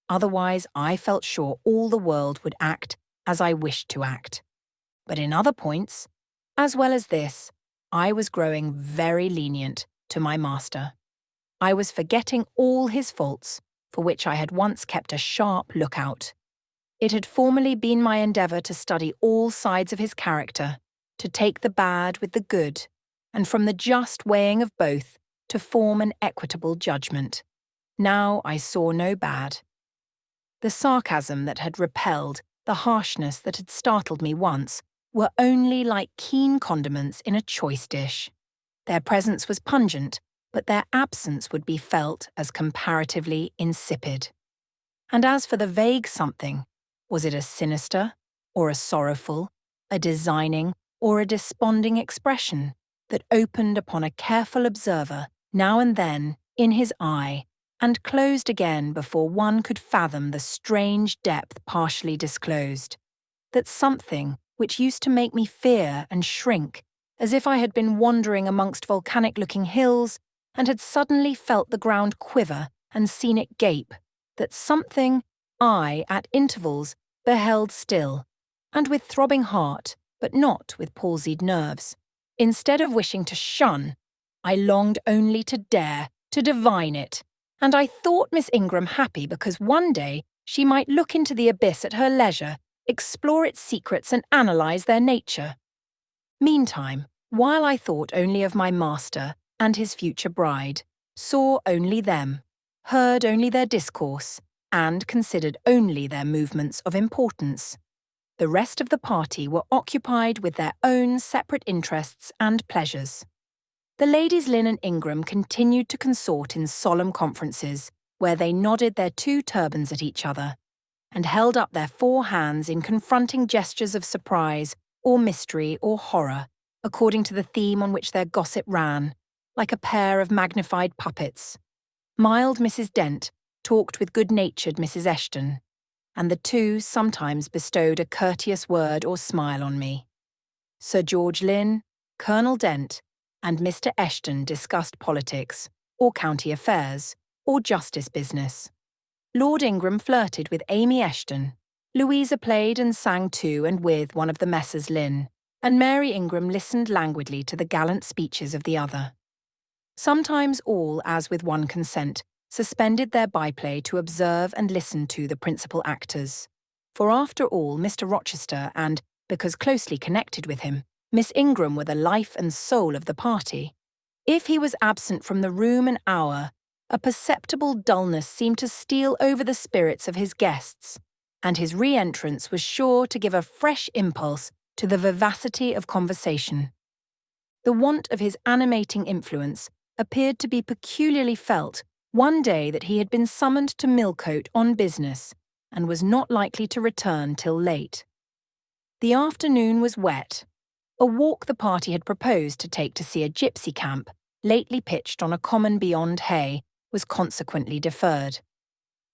[SPEAKER 1] Otherwise, I felt sure all the world would act as I wished to act. But in other points, as well as this, I was growing very lenient to my master. I was forgetting all his faults, for which I had once kept a sharp lookout. It had formerly been my endeavour to study all sides of his character, to take the bad with the good, and from the just weighing of both, to form an equitable judgment. Now I saw no bad. The sarcasm that had repelled, the harshness that had startled me once, were only like keen condiments in a choice dish. Their presence was pungent, but their absence would be felt as comparatively insipid. And as for the vague something, was it a sinister, or a sorrowful, a designing, or a desponding expression that opened upon a careful observer now and then in his eye, and closed again before one could fathom the strange depth partially disclosed? That something which used to make me fear and shrink, as if I had been wandering amongst volcanic-looking hills and had suddenly felt the ground quiver and seen it gape, that something I, at intervals, beheld still, and with throbbing heart, but not with palsied nerves. Instead of wishing to shun, I longed only to dare, to divine it, and I thought Miss Ingram happy because one day she might look into the abyss at her leisure, explore its secrets and analyse their nature. Meantime, while I thought only of my master and his future bride, saw only them, heard only their discourse, and considered only their movements of importance, the rest of the party were occupied with their own separate interests and pleasures. The ladies Lynn and Ingram continued to consort in solemn conferences, where they nodded their two turbans at each other, and held up their four hands in confronting gestures of surprise, or mystery, or horror, according to the theme on which their gossip ran, like a pair of magnified puppets. Mild Mrs. Dent talked with good-natured Mrs. Eshton, and the two sometimes bestowed a courteous word or smile on me. Sir George Lynn, Colonel Dent, and Mr. Eshton discussed politics, or county affairs, or justice business. Lord Ingram flirted with Amy Eshton. Louisa played and sang to and with one of the Messrs. Lynn, and Mary Ingram listened languidly to the gallant speeches of the other. Sometimes all, as with one consent, suspended their byplay to observe and listen to the principal actors. For after all, Mr. Rochester and, because closely connected with him, Miss Ingram were the life and soul of the party. If he was absent from the room an hour, a perceptible dullness seemed to steal over the spirits of his guests, and his re-entrance was sure to give a fresh impulse to the vivacity of conversation. The want of his animating influence appeared to be peculiarly felt one day that he had been summoned to Millcote on business, and was not likely to return till late. The afternoon was wet. A walk the party had proposed to take to see a gipsy camp, lately pitched on a common beyond Hay, was consequently deferred.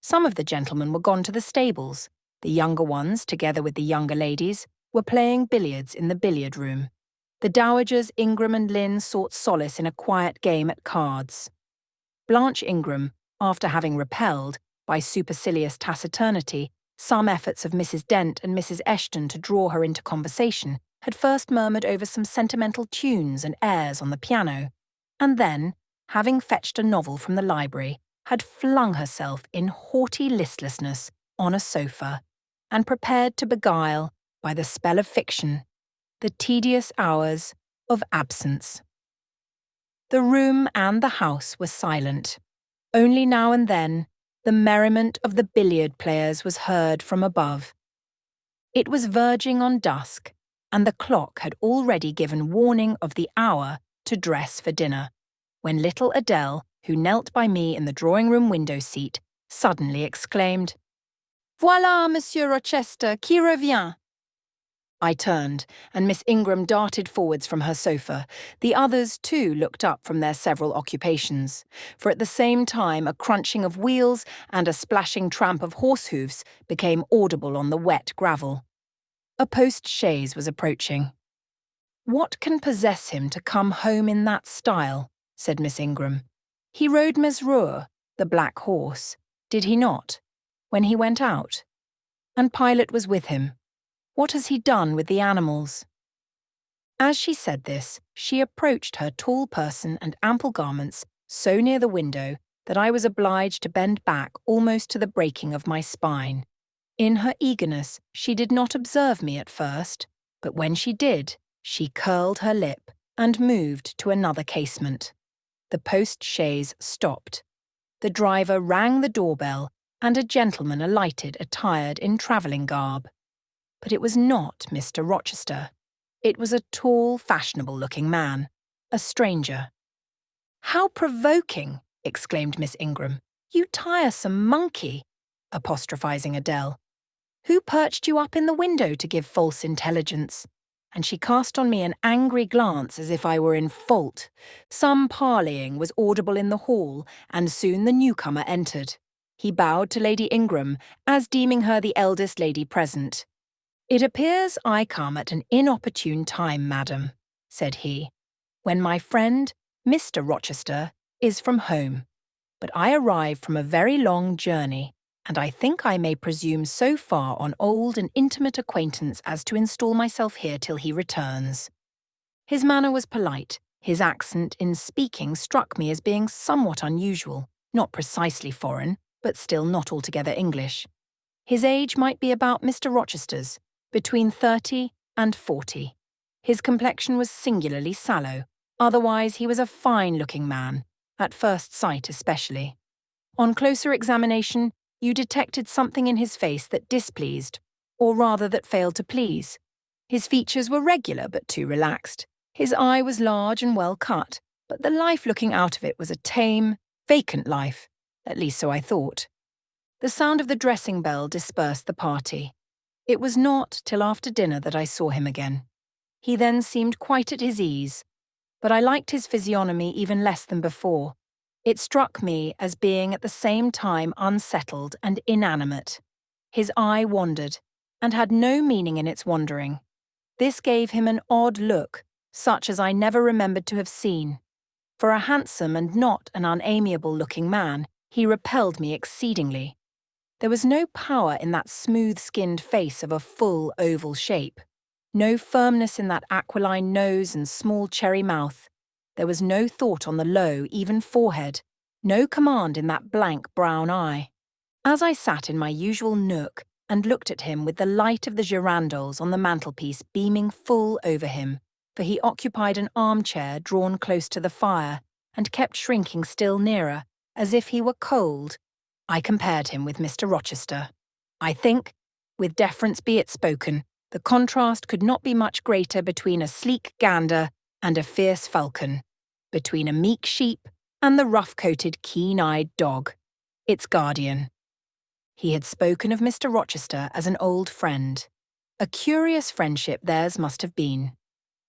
[SPEAKER 1] Some of the gentlemen were gone to the stables, The younger ones, together with the younger ladies, were playing billiards in the billiard room. The dowagers Ingram and Lynn sought solace in a quiet game at cards. Blanche Ingram, after having repelled, by supercilious taciturnity, some efforts of Mrs. Dent and Mrs. Eshton to draw her into conversation, had first murmured over some sentimental tunes and airs on the piano, and then, having fetched a novel from the library, had flung herself in haughty listlessness on a sofa, and prepared to beguile, by the spell of fiction, the tedious hours of absence. The room and the house were silent. Only now and then, the merriment of the billiard players was heard from above. It was verging on dusk, and the clock had already given warning of the hour to dress for dinner, when little Adele, who knelt by me in the drawing-room window seat, suddenly exclaimed, "Voilà, Monsieur Rochester, qui revient!" I turned, and Miss Ingram darted forwards from her sofa. The others, too, looked up from their several occupations, for at the same time a crunching of wheels and a splashing tramp of horse-hoofs became audible on the wet gravel. A post-chaise was approaching. "What can possess him to come home in that style?" said Miss Ingram. "He rode Mesrour, the black horse, did he not, when he went out? And Pilot was with him. What has he done with the animals?" As she said this, she approached her tall person and ample garments so near the window that I was obliged to bend back almost to the breaking of my spine. In her eagerness, she did not observe me at first, but when she did, she curled her lip and moved to another casement. The post-chaise stopped. The driver rang the doorbell, and a gentleman alighted attired in travelling garb. But it was not Mr. Rochester. It was a tall, fashionable-looking man, a stranger. "How provoking!" exclaimed Miss Ingram. "You tiresome monkey!" apostrophising Adele. "Who perched you up in the window to give false intelligence?" And she cast on me an angry glance as if I were in fault. Some parleying was audible in the hall, and soon the newcomer entered. He bowed to Lady Ingram, as deeming her the eldest lady present. "It appears I come at an inopportune time, madam," said he, "when my friend, Mr. Rochester, is from home. But I arrive from a very long journey, and I think I may presume so far on old and intimate acquaintance as to install myself here till he returns." His manner was polite. His accent in speaking struck me as being somewhat unusual, not precisely foreign, but still not altogether English. His age might be about Mr. Rochester's, between 30 and 40. His complexion was singularly sallow. Otherwise, he was a fine-looking man, at first sight especially. On closer examination, you detected something in his face that displeased, or rather that failed to please. His features were regular but too relaxed. His eye was large and well cut, but the life looking out of it was a tame, vacant life, at least so I thought. The sound of the dressing bell dispersed the party. It was not till after dinner that I saw him again. He then seemed quite at his ease, but I liked his physiognomy even less than before. It struck me as being at the same time unsettled and inanimate. His eye wandered, and had no meaning in its wandering. This gave him an odd look, such as I never remembered to have seen. For a handsome and not an unamiable-looking man, he repelled me exceedingly. There was no power in that smooth-skinned face of a full oval shape, no firmness in that aquiline nose and small cherry mouth. There was no thought on the low, even forehead, no command in that blank brown eye. As I sat in my usual nook and looked at him with the light of the girandoles on the mantelpiece beaming full over him, for he occupied an armchair drawn close to the fire and kept shrinking still nearer, as if he were cold, I compared him with Mr. Rochester. I think, with deference be it spoken, the contrast could not be much greater between a sleek gander and a fierce falcon, between a meek sheep and the rough-coated, keen-eyed dog, its guardian. He had spoken of Mr. Rochester as an old friend. A curious friendship theirs must have been.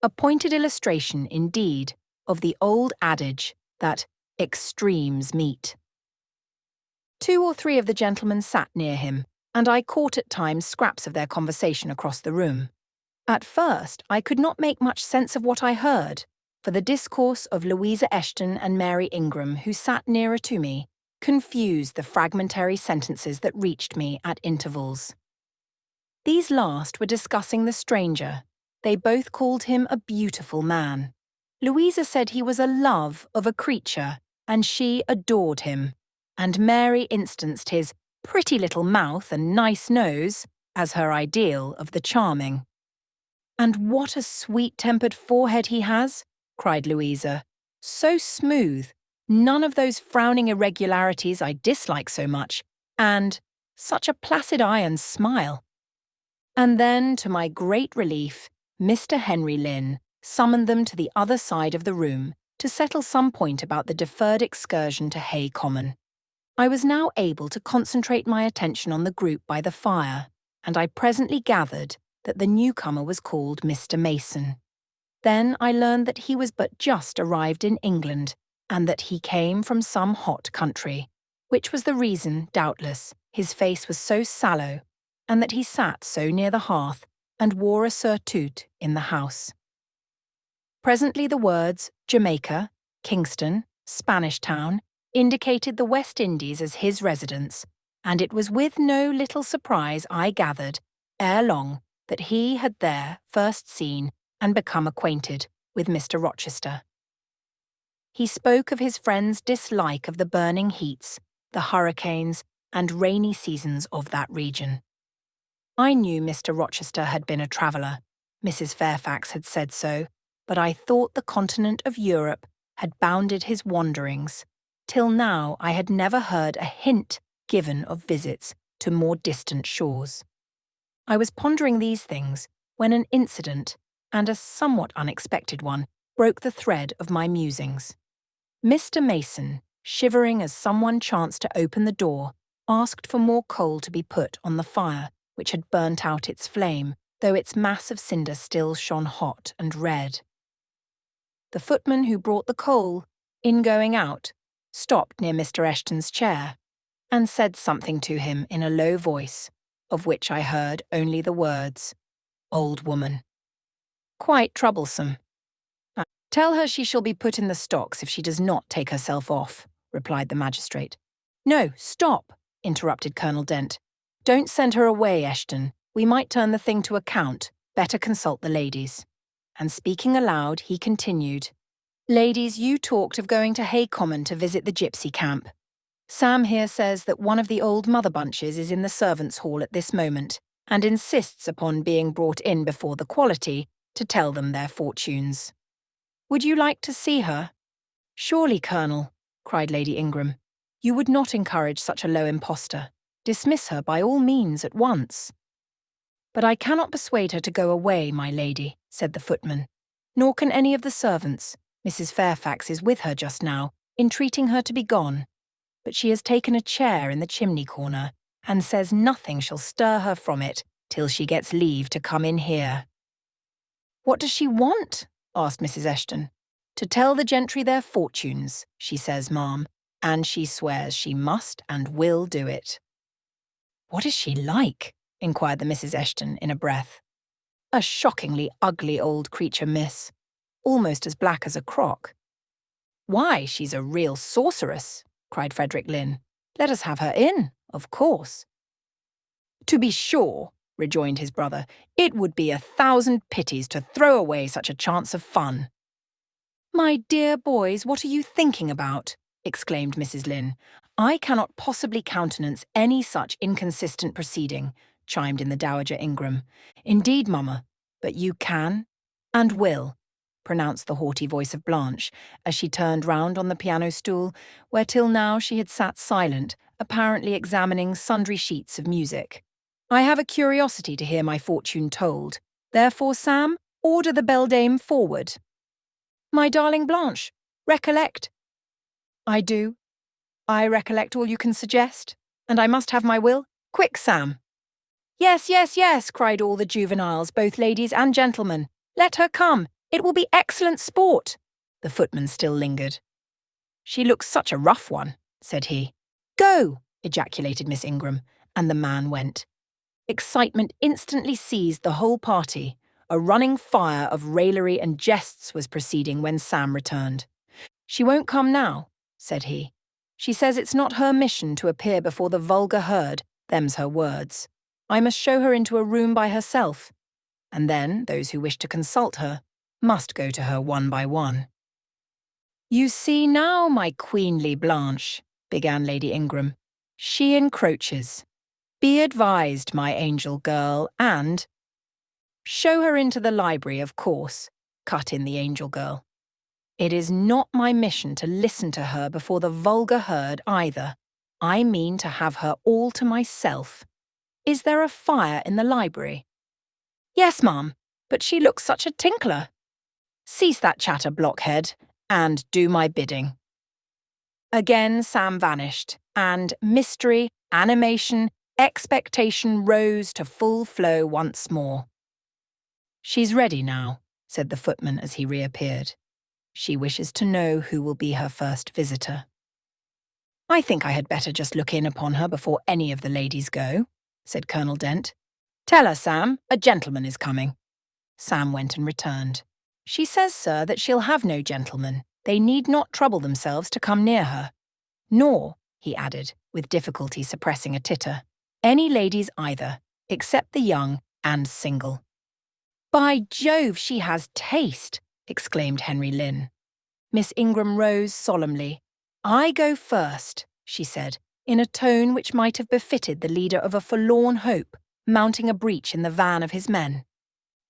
[SPEAKER 1] A pointed illustration, indeed, of the old adage that extremes meet. 2 or 3 of the gentlemen sat near him, and I caught at times scraps of their conversation across the room. At first, I could not make much sense of what I heard, for the discourse of Louisa Eshton and Mary Ingram, who sat nearer to me, confused the fragmentary sentences that reached me at intervals. These last were discussing the stranger. They both called him a beautiful man. Louisa said he was a love of a creature, and she adored him, and Mary instanced his pretty little mouth and nice nose as her ideal of the charming. "And what a sweet-tempered forehead he has," cried Louisa. "So smooth, none of those frowning irregularities I dislike so much, and such a placid eye and smile." And then, to my great relief, Mr. Henry Lynn summoned them to the other side of the room to settle some point about the deferred excursion to Hay Common. I was now able to concentrate my attention on the group by the fire, and I presently gathered that the newcomer was called Mr. Mason. Then I learned that he was but just arrived in England, and that he came from some hot country, which was the reason, doubtless, his face was so sallow, and that he sat so near the hearth and wore a surtout in the house. Presently the words Jamaica, Kingston, Spanish Town indicated the West Indies as his residence, and it was with no little surprise I gathered, ere long, that he had there first seen and become acquainted with Mr. Rochester. He spoke of his friend's dislike of the burning heats, the hurricanes, and rainy seasons of that region. I knew Mr. Rochester had been a traveller. Mrs. Fairfax had said so, but I thought the continent of Europe had bounded his wanderings. Till now I had never heard a hint given of visits to more distant shores. I was pondering these things when an incident, and a somewhat unexpected one, broke the thread of my musings. Mr. Mason, shivering as someone chanced to open the door, asked for more coal to be put on the fire, which had burnt out its flame, though its mass of cinder still shone hot and red. The footman who brought the coal, in going out, stopped near Mr. Eshton's chair, and said something to him in a low voice, of which I heard only the words, "Old woman." "Quite troublesome." "Tell her she shall be put in the stocks if she does not take herself off," replied the magistrate. "No, stop," interrupted Colonel Dent. "Don't send her away, Eshton. We might turn the thing to account. Better consult the ladies." And speaking aloud, he continued, "Ladies, you talked of going to Hay Common to visit the gypsy camp. Sam here says that one of the old mother bunches is in the servants' hall at this moment, and insists upon being brought in before the quality to tell them their fortunes. Would you like to see her?" "Surely, Colonel," cried Lady Ingram, "you would not encourage such a low impostor. Dismiss her by all means at once." "But I cannot persuade her to go away, my lady," said the footman. "Nor can any of the servants. Mrs. Fairfax is with her just now, entreating her to be gone. But she has taken a chair in the chimney corner, and says nothing shall stir her from it till she gets leave to come in here." "What does she want?" asked Mrs. Eshton. "To tell the gentry their fortunes, she says, ma'am, and she swears she must and will do it." "What is she like?" inquired the Mrs. Eshton in a breath. "A shockingly ugly old creature, miss. Almost as black as a crock." "Why, she's a real sorceress," cried Frederick Lynn. "Let us have her in, of course." "To be sure," rejoined his brother. "It would be 1,000 pities to throw away such a chance of fun." "My dear boys, what are you thinking about?" exclaimed Mrs. Lynn. "I cannot possibly countenance any such inconsistent proceeding," chimed in the Dowager Ingram. "Indeed, mamma, but you can and will," pronounced the haughty voice of Blanche, as she turned round on the piano stool, where till now she had sat silent, apparently examining sundry sheets of music. "I have a curiosity to hear my fortune told. Therefore, Sam, order the beldame forward." "My darling Blanche, recollect—" "I do. I recollect all you can suggest, and I must have my will. Quick, Sam." "Yes, yes, yes," cried all the juveniles, both ladies and gentlemen. "Let her come. It will be excellent sport." The footman still lingered. "She looks such a rough one," said he. "Go!" ejaculated Miss Ingram, and the man went. Excitement instantly seized the whole party. A running fire of raillery and jests was proceeding when Sam returned. "She won't come now," said he. "She says it's not her mission to appear before the vulgar herd, them's her words. I must show her into a room by herself, and then those who wish to consult her must go to her one by one." "You see now, my queenly Blanche," began Lady Ingram. "She encroaches. Be advised, my angel girl, and—" "Show her into the library, of course," cut in the angel girl. "It is not my mission to listen to her before the vulgar herd either. I mean to have her all to myself. Is there a fire in the library?" "Yes, ma'am, but she looks such a tinkler." "Cease that chatter, blockhead, and do my bidding." Again Sam vanished, and mystery, animation, expectation rose to full flow once more. "She's ready now," said the footman as he reappeared. "She wishes to know who will be her first visitor." "I think I had better just look in upon her before any of the ladies go," said Colonel Dent. "Tell her, Sam, a gentleman is coming." Sam went and returned. "She says, sir, that she'll have no gentleman. They need not trouble themselves to come near her. Nor," he added, with difficulty suppressing a titter, "any ladies either, except the young and single." "By Jove, she has taste!" exclaimed Henry Lynn. Miss Ingram rose solemnly. "I go first," she said, in a tone which might have befitted the leader of a forlorn hope, mounting a breach in the van of his men.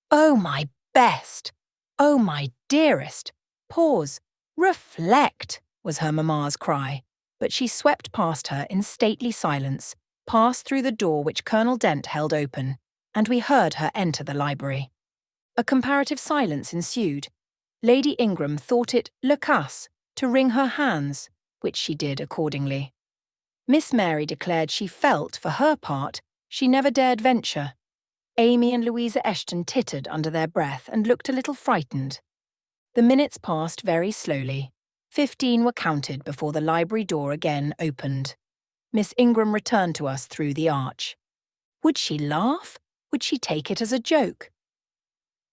[SPEAKER 1] "Oh, my best! Oh, my dearest! Pause! Reflect!" was her mamma's cry, but she swept past her in stately silence, passed through the door which Colonel Dent held open, and we heard her enter the library. A comparative silence ensued. Lady Ingram thought it le cas to wring her hands, which she did accordingly. Miss Mary declared she felt, for her part, she never dared venture. Amy and Louisa Eshton tittered under their breath and looked a little frightened. The minutes passed very slowly. 15 were counted before the library door again opened. Miss Ingram returned to us through the arch. Would she laugh? Would she take it as a joke?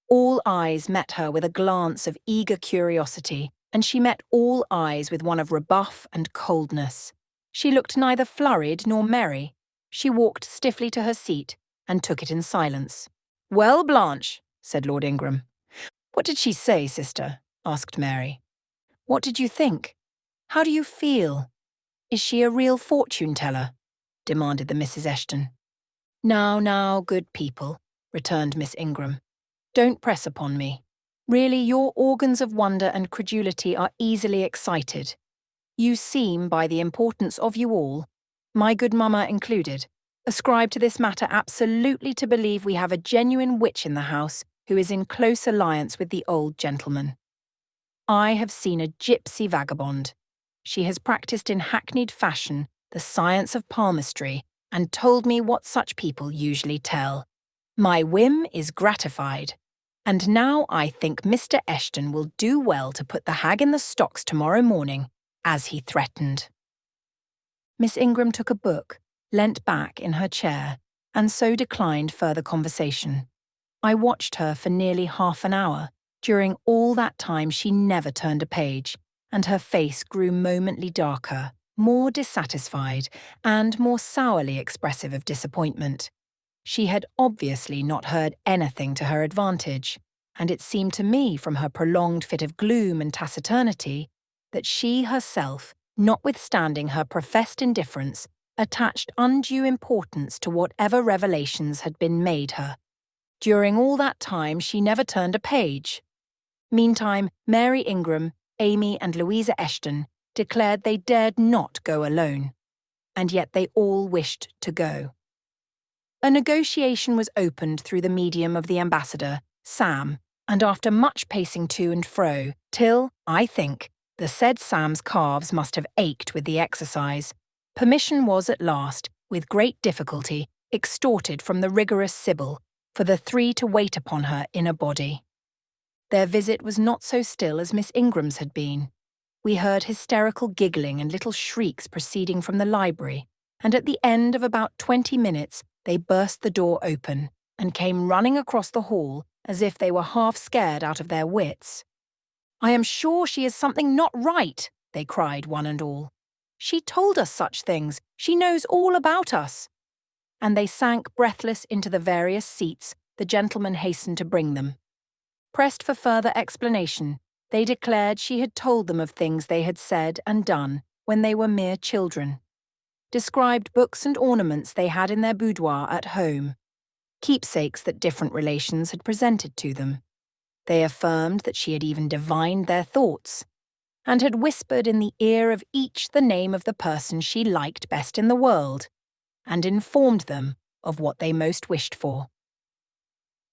[SPEAKER 1] All eyes met her with a glance of eager curiosity, and she met all eyes with one of rebuff and coldness. She looked neither flurried nor merry. She walked stiffly to her seat and took it in silence. "Well, Blanche," said Lord Ingram. "What did she say, sister?" asked Mary. "What did you think? How do you feel? Is she a real fortune-teller?" demanded the Misses Eshton. Now, good people," returned Miss Ingram. "Don't press upon me. Really, your organs of wonder and credulity are easily excited. You seem, by the importance of you all, my good mamma included, ascribe to this matter absolutely to believe we have a genuine witch in the house who is in close alliance with the old gentleman. I have seen a gypsy vagabond. She has practised in hackneyed fashion the science of palmistry and told me what such people usually tell. My whim is gratified. And now I think Mr. Eshton will do well to put the hag in the stocks tomorrow morning, as he threatened." Miss Ingram took a book, leant back in her chair, and so declined further conversation. I watched her for nearly half an hour. During all that time she never turned a page, and her face grew momently darker, more dissatisfied, and more sourly expressive of disappointment. She had obviously not heard anything to her advantage, and it seemed to me from her prolonged fit of gloom and taciturnity that she herself, notwithstanding her professed indifference, attached undue importance to whatever revelations had been made her. During all that time she never turned a page. Meantime, Mary Ingram, Amy and Louisa Eshton declared they dared not go alone, and yet they all wished to go. A negotiation was opened through the medium of the ambassador, Sam, and after much pacing to and fro, till, I think, the said Sam's calves must have ached with the exercise, permission was at last, with great difficulty, extorted from the rigorous Sibyl, for the three to wait upon her in a body. Their visit was not so still as Miss Ingram's had been. We heard hysterical giggling and little shrieks proceeding from the library, and at the end of about 20 minutes They burst the door open and came running across the hall as if they were half scared out of their wits. "I am sure she is something not right," they cried, one and all. "She told us such things. She knows all about us." And they sank breathless into the various seats the gentleman hastened to bring them. Pressed for further explanation, they declared she had told them of things they had said and done when they were mere children. Described books and ornaments they had in their boudoir at home, keepsakes that different relations had presented to them. They affirmed that she had even divined their thoughts, and had whispered in the ear of each the name of the person she liked best in the world, and informed them of what they most wished for.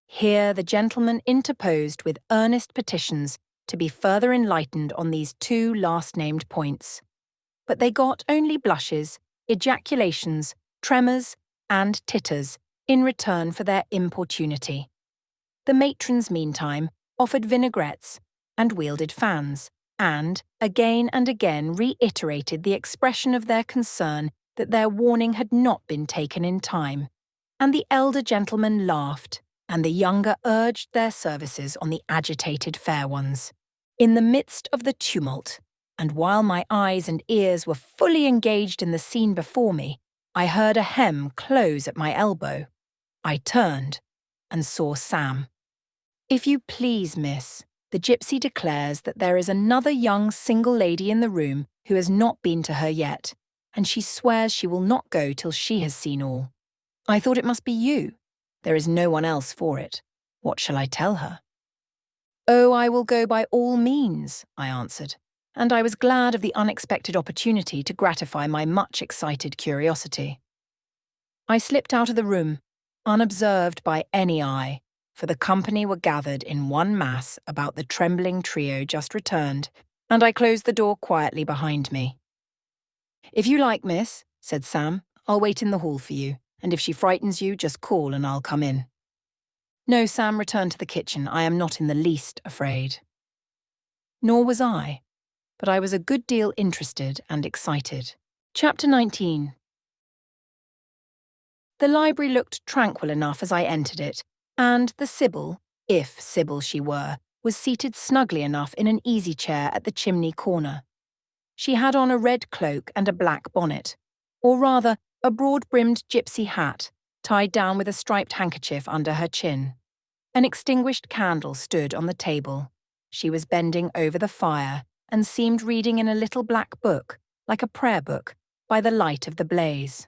[SPEAKER 1] Here the gentleman interposed with earnest petitions to be further enlightened on these two last-named points. But they got only blushes, ejaculations, tremors, and titters in return for their importunity. The matrons, meantime, offered vinaigrettes and wielded fans, and again reiterated the expression of their concern that their warning had not been taken in time. And the elder gentleman laughed, and the younger urged their services on the agitated fair ones. In the midst of the tumult, and while my eyes and ears were fully engaged in the scene before me, I heard a hem close at my elbow. I turned and saw Sam. "If you please, miss, the gypsy declares that there is another young single lady in the room who has not been to her yet, and she swears she will not go till she has seen all. I thought it must be you. There is no one else for it. What shall I tell her?" "Oh, I will go by all means," I answered, and I was glad of the unexpected opportunity to gratify my much excited curiosity. I slipped out of the room, unobserved by any eye, for the company were gathered in one mass about the trembling trio just returned, and I closed the door quietly behind me. "If you like, miss," said Sam, "I'll wait in the hall for you, and if she frightens you, just call and I'll come in." "No, Sam, return to the kitchen. I am not in the least afraid." Nor was I, but I was a good deal interested and excited. Chapter 19. The library looked tranquil enough as I entered it, and the Sibyl, if Sibyl she were, was seated snugly enough in an easy-chair at the chimney corner. She had on a red cloak and a black bonnet, or rather a broad-brimmed gypsy hat, tied down with a striped handkerchief under her chin. An extinguished candle stood on the table. She was bending over the fire and seemed reading in a little black book, like a prayer book, by the light of the blaze.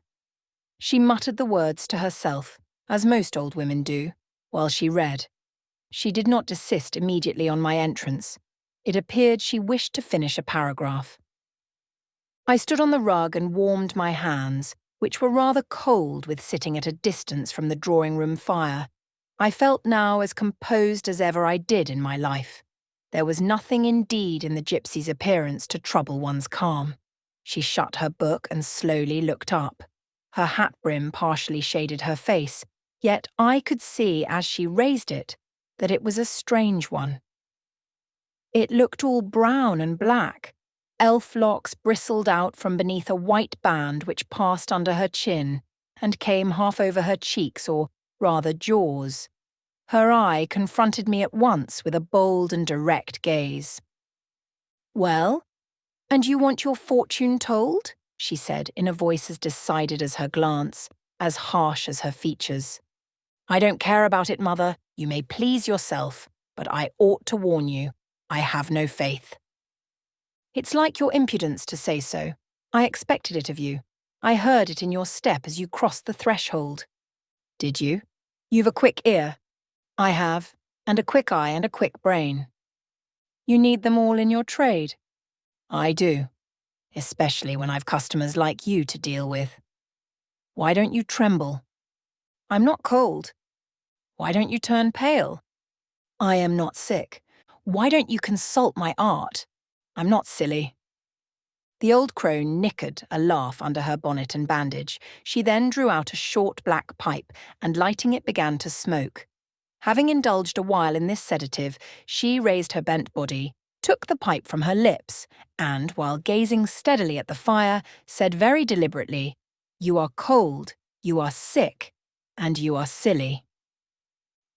[SPEAKER 1] She muttered the words to herself, as most old women do, while she read. She did not desist immediately on my entrance. It appeared she wished to finish a paragraph. I stood on the rug and warmed my hands, which were rather cold with sitting at a distance from the drawing-room fire. I felt now as composed as ever I did in my life. There was nothing indeed in the gypsy's appearance to trouble one's calm. She shut her book and slowly looked up. Her hat brim partially shaded her face, yet I could see as she raised it that it was a strange one. It looked all brown and black. Elf locks bristled out from beneath a white band which passed under her chin and came half over her cheeks, or rather jaws. Her eye confronted me at once with a bold and direct gaze. "Well, and you want your fortune told?" she said in a voice as decided as her glance, as harsh as her features. "I don't care about it, mother. You may please yourself, but I ought to warn you. I have no faith." "It's like your impudence to say so. I expected it of you. I heard it in your step as you crossed the threshold." "Did you? You've a quick ear." "I have, and a quick eye and a quick brain." "You need them all in your trade." "I do, especially when I've customers like you to deal with." "Why don't you tremble?" "I'm not cold." "Why don't you turn pale?" "I am not sick." "Why don't you consult my art?" "I'm not silly." The old crone nickered a laugh under her bonnet and bandage. She then drew out a short black pipe and, lighting it, began to smoke. Having indulged a while in this sedative, she raised her bent body, took the pipe from her lips, and, while gazing steadily at the fire, said very deliberately, "You are cold, you are sick, and you are silly."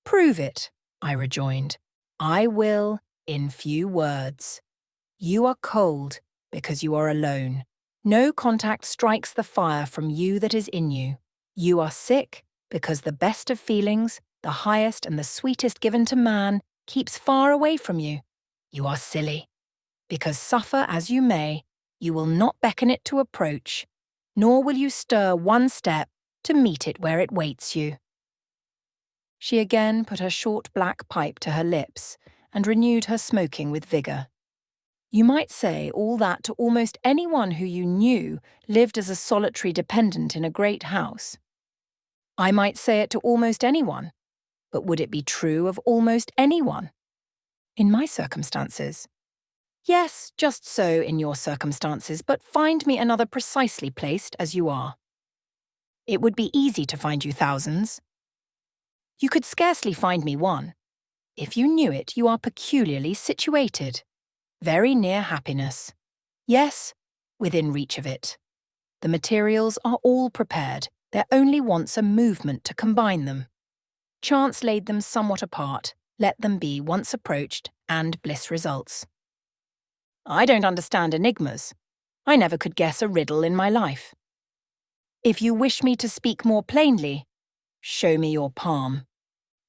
[SPEAKER 1] "Prove it," I rejoined. "I will, in few words. You are cold because you are alone. No contact strikes the fire from you that is in you. You are sick because the best of feelings, the highest and the sweetest given to man, keeps far away from you. You are silly because, suffer as you may, you will not beckon it to approach, nor will you stir one step to meet it where it waits you." She again put her short black pipe to her lips and renewed her smoking with vigour. You might say all that to almost anyone who you knew lived as a solitary dependent in a great house. I might say it to almost anyone, but would it be true of almost anyone? In my circumstances? Yes, just so in your circumstances, but find me another precisely placed as you are. It would be easy to find you thousands. You could scarcely find me one. If you knew it, you are peculiarly situated. Very near happiness. Yes, within reach of it. The materials are all prepared. There only wants a movement to combine them. Chance laid them somewhat apart. Let them be once approached, and bliss results. I don't understand enigmas. I never could guess a riddle in my life. If you wish me to speak more plainly, show me your palm.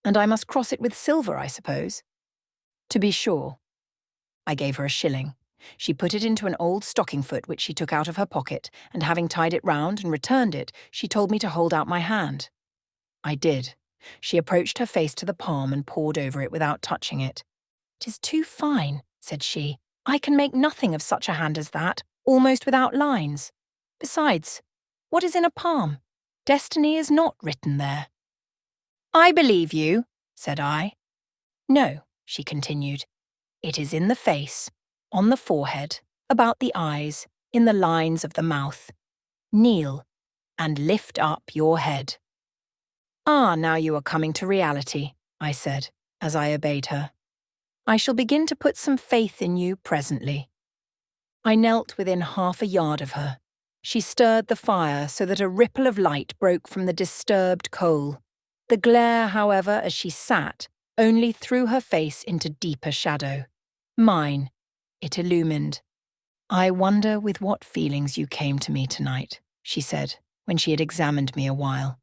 [SPEAKER 1] And I must cross it with silver, I suppose. To be sure. I gave her a shilling. She put it into an old stocking foot which she took out of her pocket, and having tied it round and returned it, she told me to hold out my hand. I did. She approached her face to the palm and pored over it without touching it. "'Tis too fine," said she. "I can make nothing of such a hand as that, almost without lines. Besides, what is in a palm? Destiny is not written there." "I believe you," said I. "No," she continued. "It is in the face, on the forehead, about the eyes, in the lines of the mouth. Kneel, and lift up your head." "Ah, now you are coming to reality," I said, as I obeyed her. "I shall begin to put some faith in you presently." I knelt within half a yard of her. She stirred the fire so that a ripple of light broke from the disturbed coal. The glare, however, as she sat, only threw her face into deeper shadow. Mine, it illumined. "I wonder with what feelings you came to me tonight," she said, when she had examined me a while.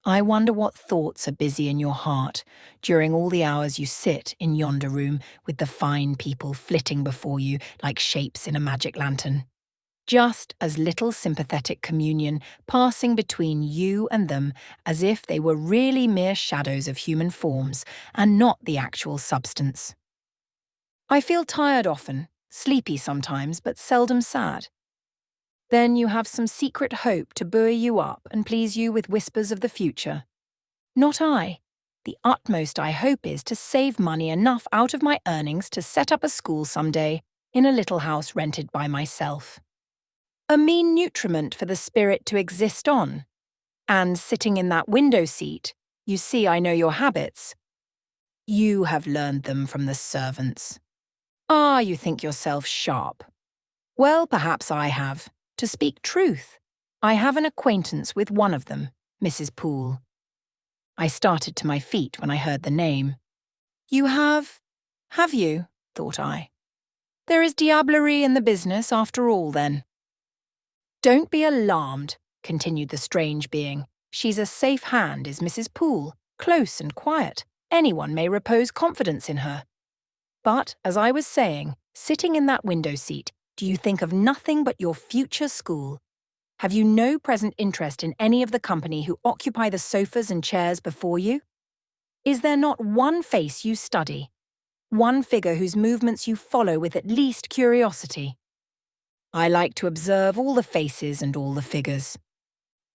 [SPEAKER 1] "I wonder what thoughts are busy in your heart during all the hours you sit in yonder room with the fine people flitting before you like shapes in a magic lantern. Just as little sympathetic communion passing between you and them as if they were really mere shadows of human forms and not the actual substance. I feel tired often, sleepy sometimes, but seldom sad. Then you have some secret hope to buoy you up and please you with whispers of the future. Not I. The utmost I hope is to save money enough out of my earnings to set up a school some day in a little house rented by myself. A mean nutriment for the spirit to exist on. And sitting in that window seat, you see I know your habits. You have learned them from the servants. Ah, you think yourself sharp. Well, perhaps I have. To speak truth, I have an acquaintance with one of them, Mrs. Poole. I started to my feet when I heard the name. You have? Have you? Thought I. There is diablerie in the business after all, then. Don't be alarmed, continued the strange being. She's a safe hand, is Mrs. Poole, close and quiet. Anyone may repose confidence in her. But, as I was saying, sitting in that window seat, do you think of nothing but your future school? Have you no present interest in any of the company who occupy the sofas and chairs before you? Is there not one face you study? One figure whose movements you follow with at least curiosity? I like to observe all the faces and all the figures.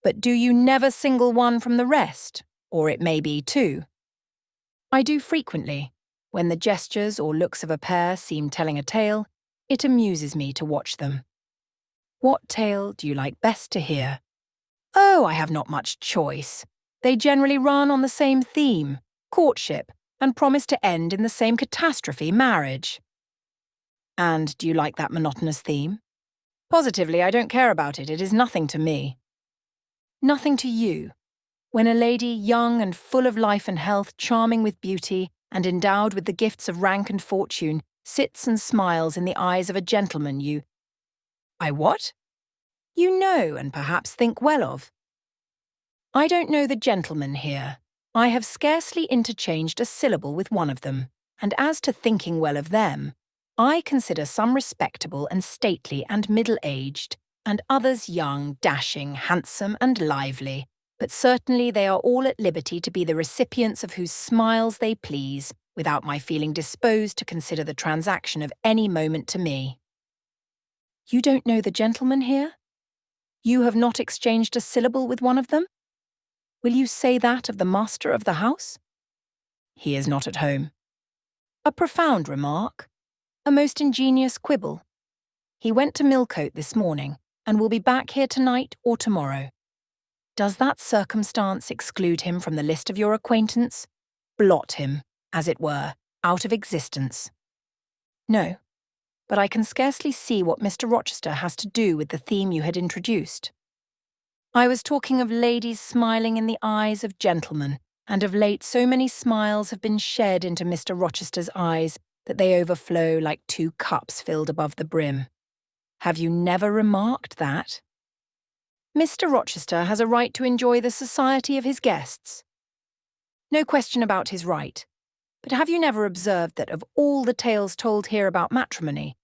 [SPEAKER 1] But do you never single one from the rest? Or it may be two. I do frequently. When the gestures or looks of a pair seem telling a tale, it amuses me to watch them. What tale do you like best to hear? Oh, I have not much choice. They generally run on the same theme, courtship, and promise to end in the same catastrophe, marriage. And do you like that monotonous theme? Positively, I don't care about it. It is nothing to me. Nothing to you. When a lady young and full of life and health, charming with beauty, and endowed with the gifts of rank and fortune, sits and smiles in the eyes of a gentleman I what? You know and perhaps think well of. I don't know the gentlemen here. I have scarcely interchanged a syllable with one of them, and as to thinking well of them, I consider some respectable and stately and middle-aged, and others young, dashing, handsome, and lively, but certainly they are all at liberty to be the recipients of whose smiles they please, without my feeling disposed to consider the transaction of any moment to me. You don't know the gentlemen here? You have not exchanged a syllable with one of them? Will you say that of the master of the house? He is not at home. A profound remark. A most ingenious quibble. He went to Millcote this morning, and will be back here tonight or tomorrow. Does that circumstance exclude him from the list of your acquaintance? Blot him, as it were, out of existence? No, but I can scarcely see what Mr. Rochester has to do with the theme you had introduced. I was talking of ladies smiling in the eyes of gentlemen, and of late so many smiles have been shed into Mr. Rochester's eyes that they overflow like two cups filled above the brim. Have you never remarked that? Mr. Rochester has a right to enjoy the society of his guests. No question about his right. But have you never observed that of all the tales told here about matrimony,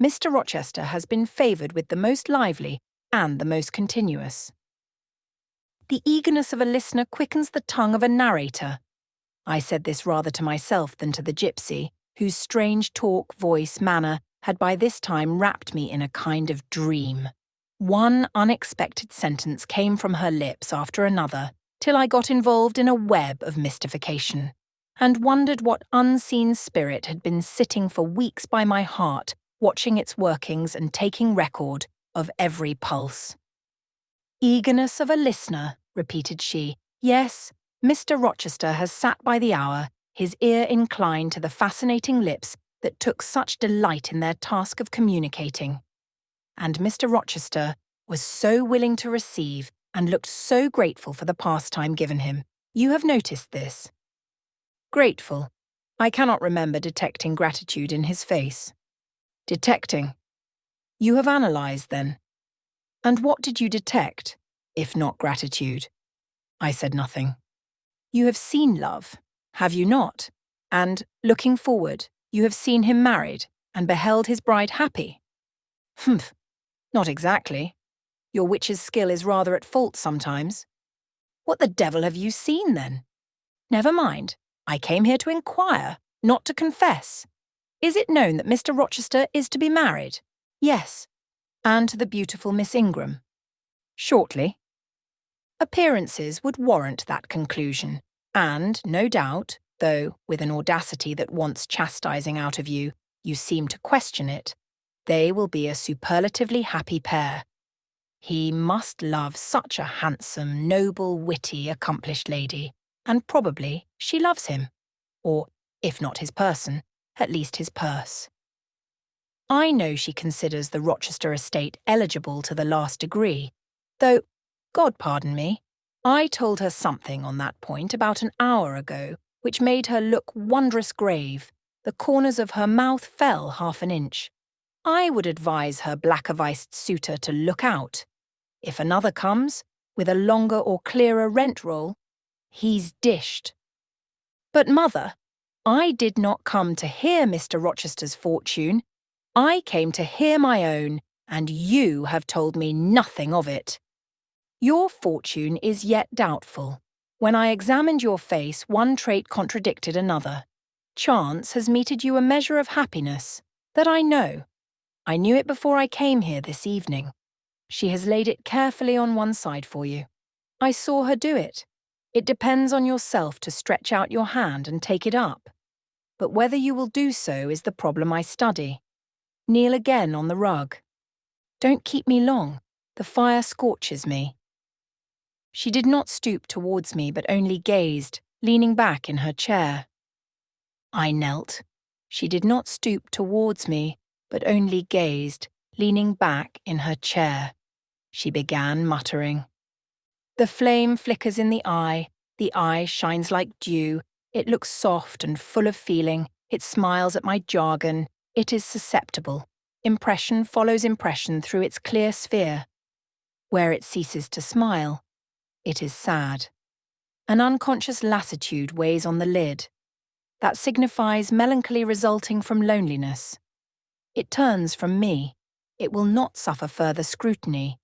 [SPEAKER 1] Mr. Rochester has been favoured with the most lively and the most continuous? The eagerness of a listener quickens the tongue of a narrator. I said this rather to myself than to the gypsy, whose strange talk, voice, manner had by this time wrapped me in a kind of dream. One unexpected sentence came from her lips after another, till I got involved in a web of mystification, and wondered what unseen spirit had been sitting for weeks by my heart, watching its workings and taking record of every pulse. Eagerness of a listener, repeated she. Yes, Mr. Rochester has sat by the hour, his ear inclined to the fascinating lips that took such delight in their task of communicating. And Mr. Rochester was so willing to receive and looked so grateful for the pastime given him. You have noticed this. Grateful. I cannot remember detecting gratitude in his face. Detecting. You have analysed, then. And what did you detect, if not gratitude? I said nothing. You have seen love, have you not? And, looking forward, you have seen him married, and beheld his bride happy. Humph, not exactly. Your witch's skill is rather at fault sometimes. What the devil have you seen, then? Never mind. I came here to inquire, not to confess. Is it known that Mr. Rochester is to be married? Yes. And to the beautiful Miss Ingram? Shortly. Appearances would warrant that conclusion, and, no doubt, though with an audacity that wants chastising out of you, you seem to question it, they will be a superlatively happy pair. He must love such a handsome, noble, witty, accomplished lady, and probably she loves him, or, if not his person, at least his purse. I know she considers the Rochester estate eligible to the last degree, though, God pardon me, I told her something on that point about an hour ago which made her look wondrous grave. The corners of her mouth fell half an inch. I would advise her black-aviced suitor to look out. If another comes, with a longer or clearer rent roll, he's dished. But, mother, I did not come to hear Mr. Rochester's fortune. I came to hear my own, and you have told me nothing of it. Your fortune is yet doubtful. When I examined your face, one trait contradicted another. Chance has meted you a measure of happiness. That I know. I knew it before I came here this evening. She has laid it carefully on one side for you. I saw her do it. It depends on yourself to stretch out your hand and take it up. But whether you will do so is the problem I study. Kneel again on the rug. Don't keep me long. The fire scorches me. She did not stoop towards me, but only gazed, leaning back in her chair. I knelt. She did not stoop towards me, but only gazed, leaning back in her chair. She began muttering. The flame flickers in the eye shines like dew, it looks soft and full of feeling, it smiles at my jargon, it is susceptible. Impression follows impression through its clear sphere. Where it ceases to smile, it is sad. An unconscious lassitude weighs on the lid. That signifies melancholy resulting from loneliness. It turns from me. It will not suffer further scrutiny.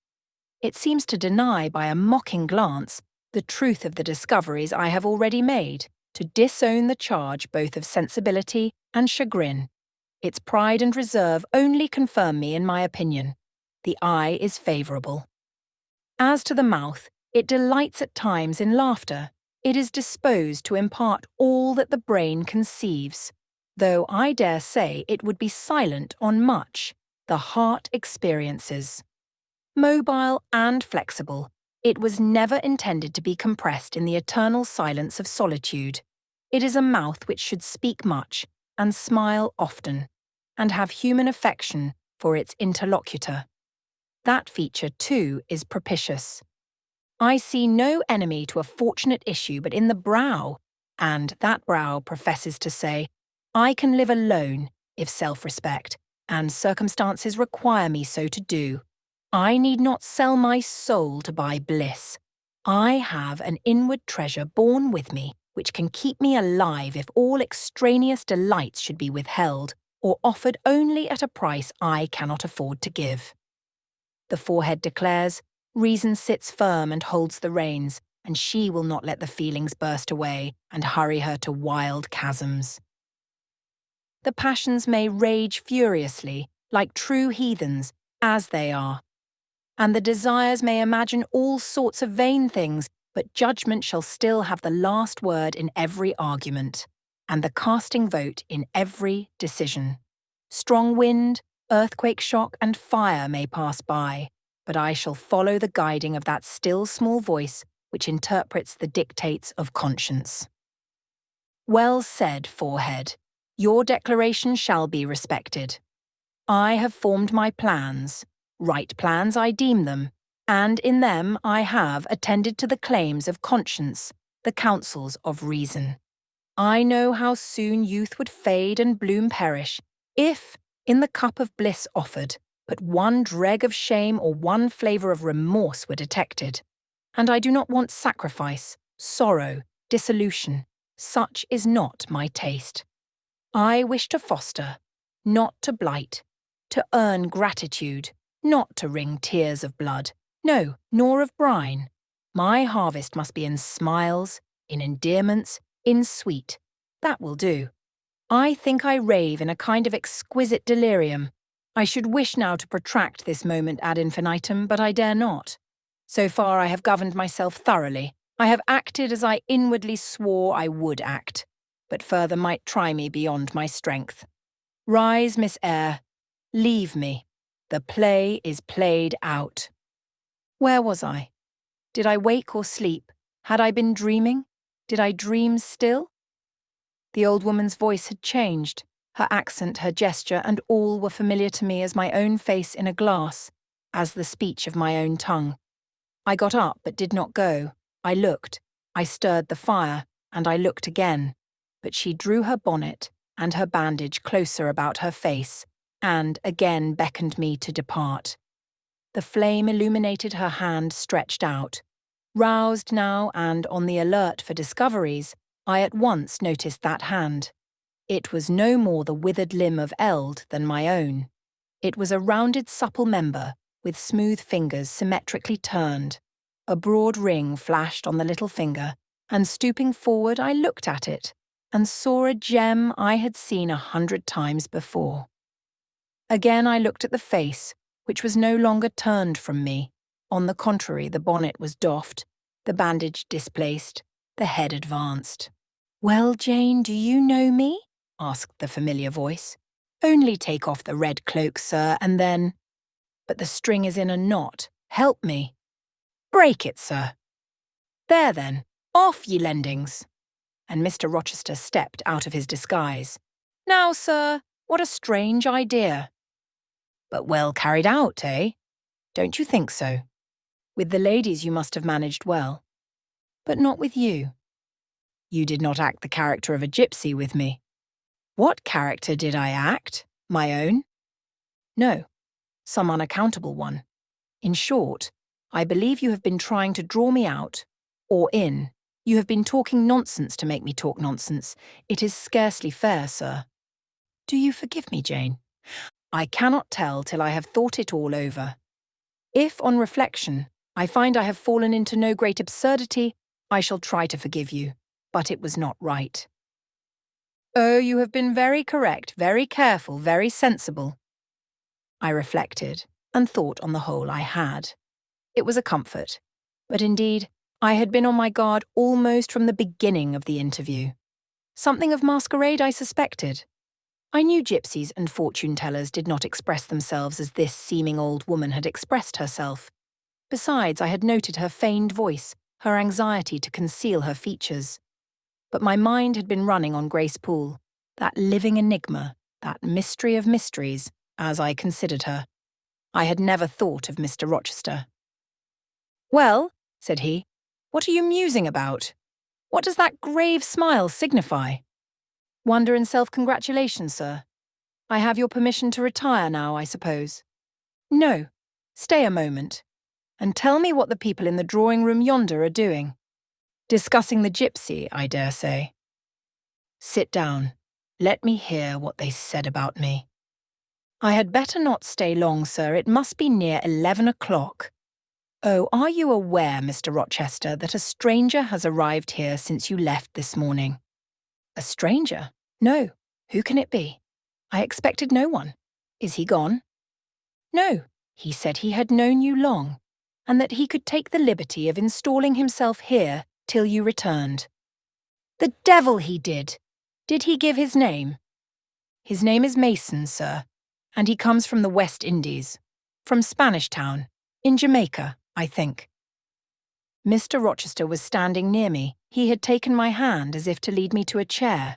[SPEAKER 1] It seems to deny by a mocking glance the truth of the discoveries I have already made, to disown the charge both of sensibility and chagrin. Its pride and reserve only confirm me in my opinion. The eye is favourable. As to the mouth, it delights at times in laughter. It is disposed to impart all that the brain conceives, though I dare say it would be silent on much the heart experiences. Mobile and flexible, it was never intended to be compressed in the eternal silence of solitude. It is a mouth which should speak much, and smile often, and have human affection for its interlocutor. That feature, too, is propitious. I see no enemy to a fortunate issue but in the brow, and that brow professes to say, I can live alone, if self-respect, and circumstances require me so to do. I need not sell my soul to buy bliss. I have an inward treasure born with me, which can keep me alive if all extraneous delights should be withheld, or offered only at a price I cannot afford to give. The forehead declares, reason sits firm and holds the reins, and she will not let the feelings burst away and hurry her to wild chasms. The passions may rage furiously, like true heathens, as they are, and the desires may imagine all sorts of vain things, but judgment shall still have the last word in every argument, and the casting vote in every decision. Strong wind, earthquake shock, and fire may pass by, but I shall follow the guiding of that still small voice which interprets the dictates of conscience. Well said, forehead. Your declaration shall be respected. I have formed my plans. Right plans I deem them, and in them I have attended to the claims of conscience, the counsels of reason. I know how soon youth would fade and bloom perish, if, in the cup of bliss offered, but one dreg of shame or one flavour of remorse were detected. And I do not want sacrifice, sorrow, dissolution. Such is not my taste. I wish to foster, not to blight, to earn gratitude, not to wring tears of blood, no, nor of brine. My harvest must be in smiles, in endearments, in sweet. That will do. I think I rave in a kind of exquisite delirium. I should wish now to protract this moment ad infinitum, but I dare not. So far I have governed myself thoroughly. I have acted as I inwardly swore I would act, but further might try me beyond my strength. Rise, Miss Eyre. Leave me. The play is played out. Where was I? Did I wake or sleep? Had I been dreaming? Did I dream still? The old woman's voice had changed. Her accent, her gesture, and all were familiar to me as my own face in a glass, as the speech of my own tongue. I got up but did not go. I looked. I stirred the fire, and I looked again. But she drew her bonnet and her bandage closer about her face, and again beckoned me to depart. The flame illuminated her hand stretched out. Roused now and on the alert for discoveries, I at once noticed that hand. It was no more the withered limb of eld than my own. It was a rounded supple member, with smooth fingers symmetrically turned. A broad ring flashed on the little finger, and stooping forward I looked at it, and saw a gem I had seen 100 times before. Again I looked at the face, which was no longer turned from me. On the contrary, the bonnet was doffed, the bandage displaced, the head advanced. "Well, Jane, do you know me?" asked the familiar voice. "Only take off the red cloak, sir, and then—" "But the string is in a knot. Help me." "Break it, sir." "There then, off, ye lendings." And Mr. Rochester stepped out of his disguise. "Now, sir, what a strange idea." "But well carried out, eh? Don't you think so?" With the ladies you must have managed well. But not with you. You did not act the character of a gypsy with me. What character did I act? My own? No, some unaccountable one. In short, I believe you have been trying to draw me out, or in. You have been talking nonsense to make me talk nonsense. It is scarcely fair, sir. Do you forgive me, Jane? I cannot tell till I have thought it all over. If, on reflection, I find I have fallen into no great absurdity, I shall try to forgive you, but it was not right. Oh, you have been very correct, very careful, very sensible. I reflected, and thought on the whole I had. It was a comfort, but indeed, I had been on my guard almost from the beginning of the interview. Something of masquerade I suspected. I knew gypsies and fortune-tellers did not express themselves as this seeming old woman had expressed herself. Besides, I had noted her feigned voice, her anxiety to conceal her features. But my mind had been running on Grace Poole, that living enigma, that mystery of mysteries, as I considered her. I had never thought of Mr. Rochester. "Well," said he, "what are you musing about? What does that grave smile signify?" "Wonder and self-congratulation, sir. I have your permission to retire now, I suppose." "No, stay a moment, and tell me what the people in the drawing-room yonder are doing. Discussing the gypsy, I dare say." "Sit down. Let me hear what they said about me." "I had better not stay long, sir. It must be near 11 o'clock. Oh, are you aware, Mr. Rochester, that a stranger has arrived here since you left this morning?" "A stranger? No. Who can it be? I expected no one. Is he gone?" "No. He said he had known you long, and that he could take the liberty of installing himself here till you returned." "The devil he did! Did he give his name?" "His name is Mason, sir, and he comes from the West Indies, from Spanish Town, in Jamaica, I think." Mr. Rochester was standing near me. He had taken my hand as if to lead me to a chair.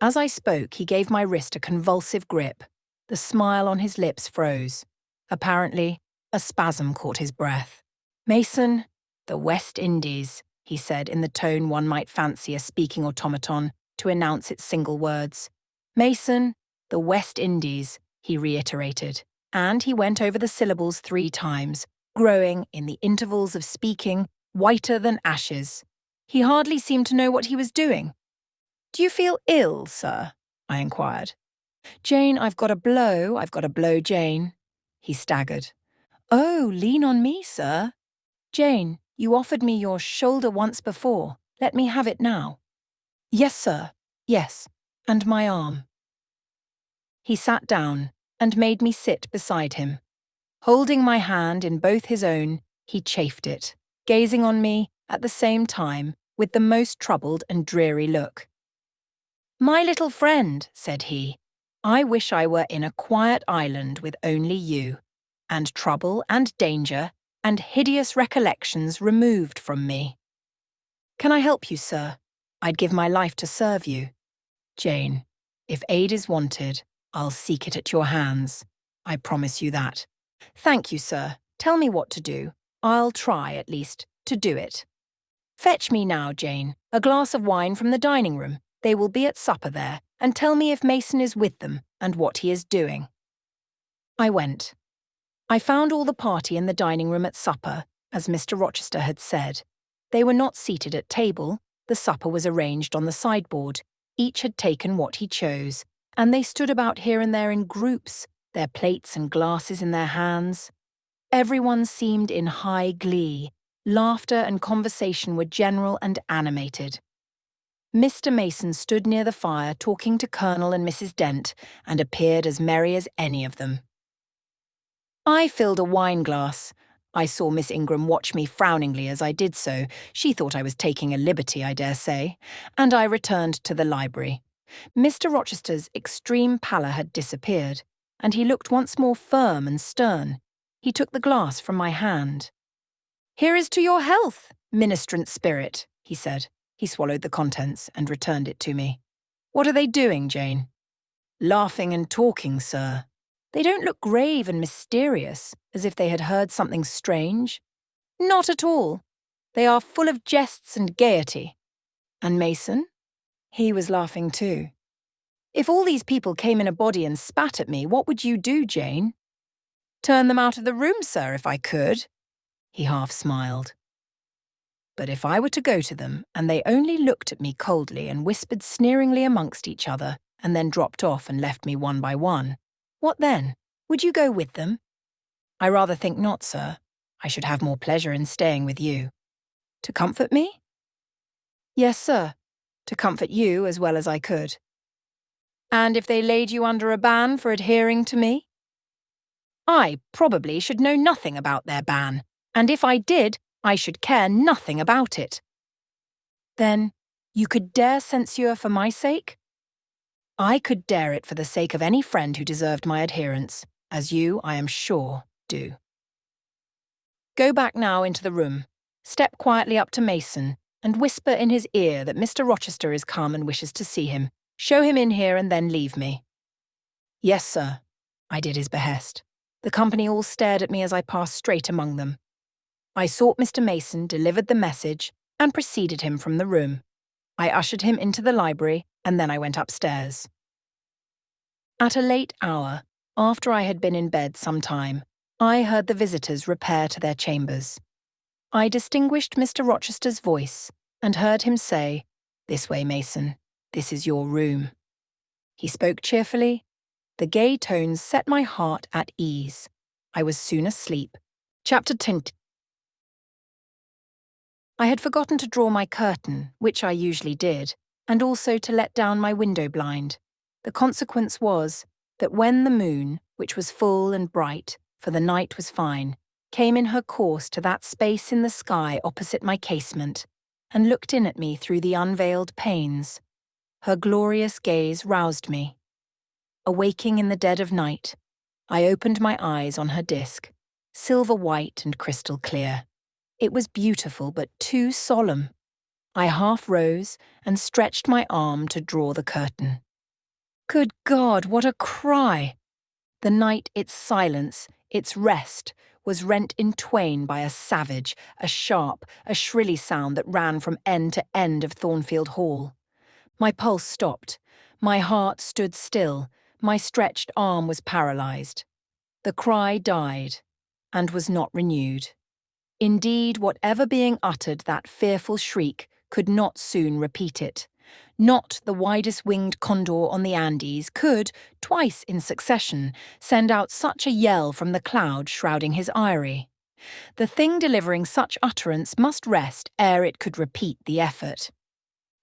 [SPEAKER 1] As I spoke, he gave my wrist a convulsive grip. The smile on his lips froze. Apparently, a spasm caught his breath. "Mason, the West Indies," he said in the tone one might fancy a speaking automaton to announce its single words. "Mason, the West Indies," he reiterated, and he went over the syllables 3 times, growing, in the intervals of speaking, whiter than ashes. He hardly seemed to know what he was doing. "Do you feel ill, sir?" I inquired. "Jane, I've got a blow, Jane." He staggered. "Oh, lean on me, sir. Jane, you offered me your shoulder once before. Let me have it now." "Yes, sir. Yes, and my arm." He sat down and made me sit beside him. Holding my hand in both his own, he chafed it, gazing on me at the same time with the most troubled and dreary look. "My little friend," said he, "I wish I were in a quiet island with only you, and trouble and danger and hideous recollections removed from me." "Can I help you, sir? I'd give my life to serve you." "Jane, if aid is wanted, I'll seek it at your hands. I promise you that." "Thank you, sir. Tell me what to do. I'll try, at least, to do it." "Fetch me now, Jane, a glass of wine from the dining room. They will be at supper there, and tell me if Mason is with them and what he is doing." I went. I found all the party in the dining room at supper, as Mr. Rochester had said. They were not seated at table. The supper was arranged on the sideboard. Each had taken what he chose, and they stood about here and there in groups, their plates and glasses in their hands. Everyone seemed in high glee. Laughter and conversation were general and animated. Mr. Mason stood near the fire talking to Colonel and Mrs. Dent, and appeared as merry as any of them. I filled a wine-glass. I saw Miss Ingram watch me frowningly as I did so. She thought I was taking a liberty, I dare say, and I returned to the library. Mr. Rochester's extreme pallor had disappeared, and he looked once more firm and stern. He took the glass from my hand. "Here is to your health, ministrant spirit," he said. He swallowed the contents and returned it to me. "What are they doing, Jane?" "Laughing and talking, sir. They don't look grave and mysterious, as if they had heard something strange." Not at all. They are full of jests and gaiety. And Mason? He was laughing too. If all these people came in a body and spat at me, what would you do, Jane? Turn them out of the room, sir, if I could. He half smiled. But if I were to go to them, and they only looked at me coldly and whispered sneeringly amongst each other, and then dropped off and left me one by one, what then? Would you go with them? I rather think not, sir. I should have more pleasure in staying with you. To comfort me? Yes, sir. To comfort you as well as I could. And if they laid you under a ban for adhering to me? I probably should know nothing about their ban, and if I did, I should care nothing about it. Then, you could dare censure for my sake? I could dare it for the sake of any friend who deserved my adherence, as you, I am sure, do. Go back now into the room, step quietly up to Mason, and whisper in his ear that Mr. Rochester is come and wishes to see him. Show him in here and then leave me. Yes, sir. I did his behest. The company all stared at me as I passed straight among them. I sought Mr. Mason, delivered the message, and preceded him from the room. I ushered him into the library, and then I went upstairs. At a late hour, after I had been in bed some time, I heard the visitors repair to their chambers. I distinguished Mr. Rochester's voice, and heard him say, "This way, Mason. This is your room." He spoke cheerfully. The gay tones set my heart at ease. I was soon asleep. Chapter 10. I had forgotten to draw my curtain, which I usually did, and also to let down my window blind. The consequence was that when the moon, which was full and bright, for the night was fine, came in her course to that space in the sky opposite my casement, and looked in at me through the unveiled panes, her glorious gaze roused me. Awaking in the dead of night, I opened my eyes on her disk, silver white and crystal clear. It was beautiful but too solemn. I half rose and stretched my arm to draw the curtain. Good God, what a cry! The night, its silence, its rest, was rent in twain by a savage, a sharp, a shrilly sound that ran from end to end of Thornfield Hall. My pulse stopped, my heart stood still, my stretched arm was paralysed. The cry died, and was not renewed. Indeed, whatever being uttered that fearful shriek could not soon repeat it. Not the widest-winged condor on the Andes could, twice in succession, send out such a yell from the cloud shrouding his eyrie. The thing delivering such utterance must rest ere it could repeat the effort.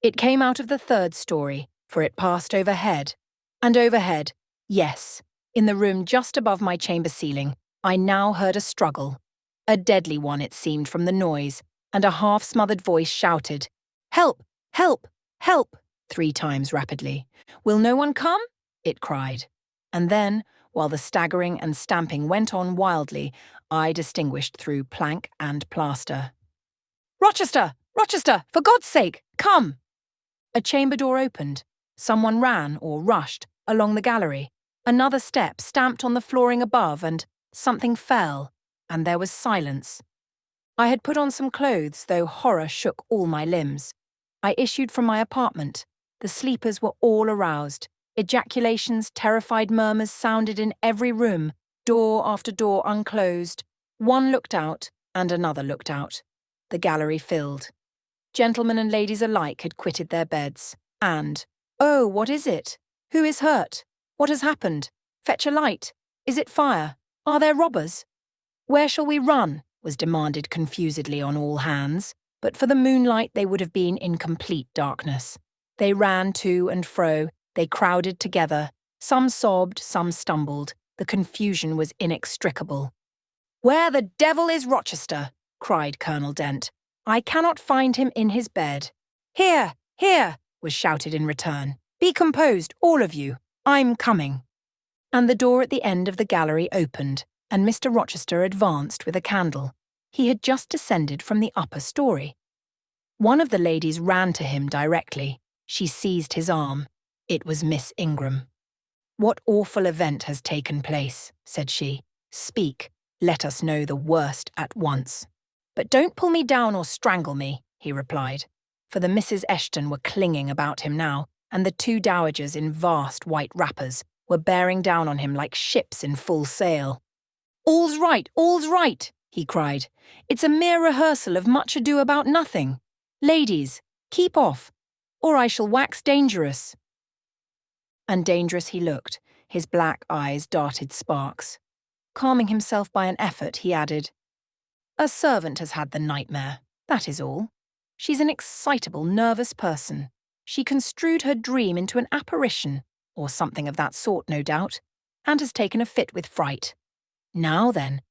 [SPEAKER 1] It came out of the third story, for it passed overhead. And overhead, yes, in the room just above my chamber ceiling, I now heard a struggle. A deadly one, it seemed, from the noise, and a half-smothered voice shouted, "Help! Help! Help!" 3 times rapidly. "Will no one come?" it cried. And then, while the staggering and stamping went on wildly, I distinguished through plank and plaster, "Rochester! Rochester! For God's sake, come!" A chamber door opened. Someone ran, or rushed, along the gallery. Another step stamped on the flooring above, and something fell, and there was silence. I had put on some clothes, though horror shook all my limbs. I issued from my apartment. The sleepers were all aroused. Ejaculations, terrified murmurs sounded in every room, door after door unclosed. One looked out, and another looked out. The gallery filled. Gentlemen and ladies alike had quitted their beds, and, "Oh, what is it? Who is hurt? What has happened? Fetch a light. Is it fire? Are there robbers? Where shall we run?" was demanded confusedly on all hands, but for the moonlight they would have been in complete darkness. They ran to and fro, they crowded together, some sobbed, some stumbled, the confusion was inextricable. "Where the devil is Rochester?" cried Colonel Dent. "I cannot find him in his bed." "Here, here," was shouted in return. "Be composed, all of you. I'm coming." And the door at the end of the gallery opened, and Mr. Rochester advanced with a candle. He had just descended from the upper story. One of the ladies ran to him directly. She seized his arm. It was Miss Ingram. "What awful event has taken place?" said she. "Speak. Let us know the worst at once." "But don't pull me down or strangle me," he replied, for the Misses Eshton were clinging about him now, and the two dowagers in vast white wrappers were bearing down on him like ships in full sail. All's right, he cried. It's a mere rehearsal of Much Ado About Nothing. Ladies, keep off, or I shall wax dangerous. And dangerous he looked, his black eyes darted sparks. Calming himself by an effort, he added, "A servant has had the nightmare, that is all. She's an excitable, nervous person. She construed her dream into an apparition, or something of that sort, no doubt, and has taken a fit with fright. Now then,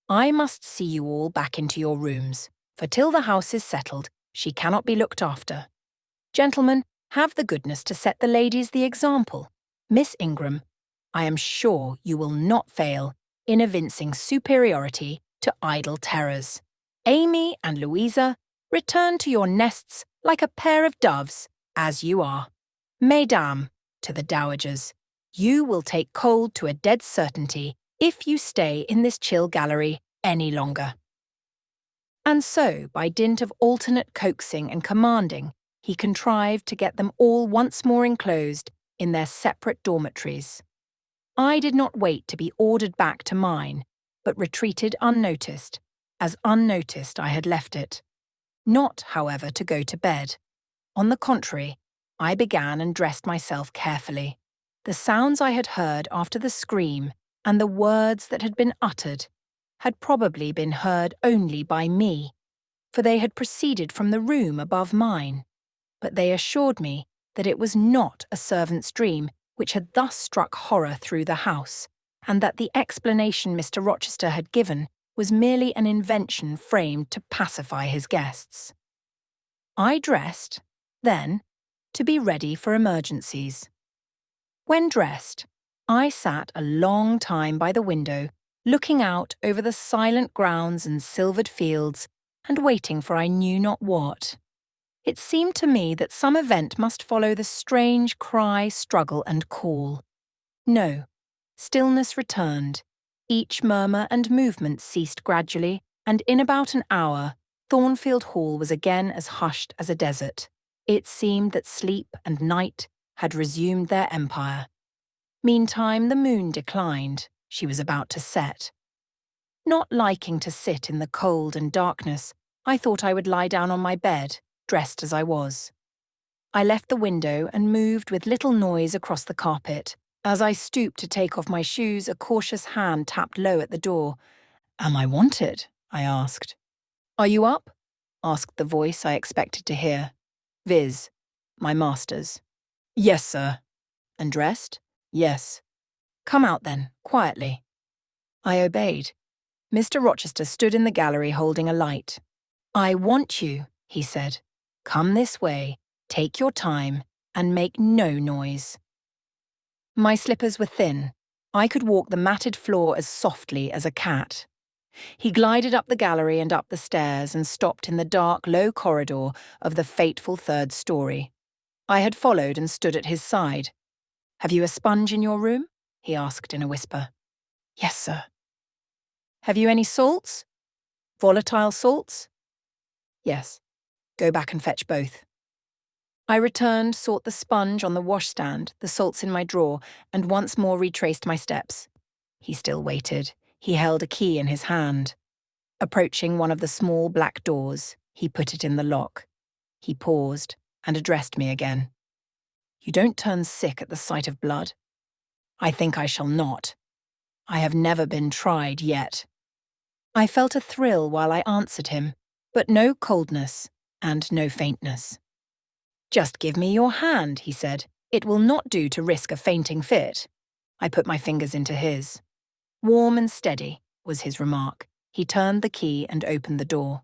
[SPEAKER 1] I must see you all back into your rooms, for till the house is settled, she cannot be looked after. Gentlemen, have the goodness to set the ladies the example. Miss Ingram, I am sure you will not fail in evincing superiority to idle terrors. Amy and Louisa, return to your nests like a pair of doves, as you are. Mesdames, to the dowagers, you will take cold to a dead certainty if you stay in this chill gallery any longer." And so, by dint of alternate coaxing and commanding, he contrived to get them all once more enclosed in their separate dormitories. I did not wait to be ordered back to mine, but retreated unnoticed, as unnoticed I had left it. Not, however, to go to bed. On the contrary, I began and dressed myself carefully. The sounds I had heard after the scream and the words that had been uttered had probably been heard only by me, for they had proceeded from the room above mine. But they assured me that it was not a servant's dream which had thus struck horror through the house, and that the explanation Mr. Rochester had given was merely an invention framed to pacify his guests. I dressed, then, to be ready for emergencies. When dressed, I sat a long time by the window, looking out over the silent grounds and silvered fields, and waiting for I knew not what. It seemed to me that some event must follow the strange cry, struggle, and call. No, stillness returned. Each murmur and movement ceased gradually, and in about an hour, Thornfield Hall was again as hushed as a desert. It seemed that sleep and night had resumed their empire. Meantime, the moon declined. She was about to set. Not liking to sit in the cold and darkness, I thought I would lie down on my bed, dressed as I was. I left the window and moved with little noise across the carpet. As I stooped to take off my shoes, a cautious hand tapped low at the door. "Am I wanted?" I asked. "Are you up?" asked the voice I expected to hear. Viz., my master's. "Yes, sir." "And dressed?" "Yes." "Come out then, quietly." I obeyed. Mr. Rochester stood in the gallery holding a light. "I want you," he said. "Come this way, take your time, and make no noise." My slippers were thin. I could walk the matted floor as softly as a cat. He glided up the gallery and up the stairs and stopped in the dark, low corridor of the fateful third story. I had followed and stood at his side. "Have you a sponge in your room?" he asked in a whisper. "Yes, sir." "Have you any salts? Volatile salts?" "Yes." "Go back and fetch both." I returned, sought the sponge on the washstand, the salts in my drawer, and once more retraced my steps. He still waited. He held a key in his hand. Approaching one of the small black doors, he put it in the lock. He paused and addressed me again. "You don't turn sick at the sight of blood?" "I think I shall not. I have never been tried yet." I felt a thrill while I answered him, but no coldness and no faintness. "Just give me your hand," he said. "It will not do to risk a fainting fit." I put my fingers into his. "Warm and steady," was his remark. He turned the key and opened the door.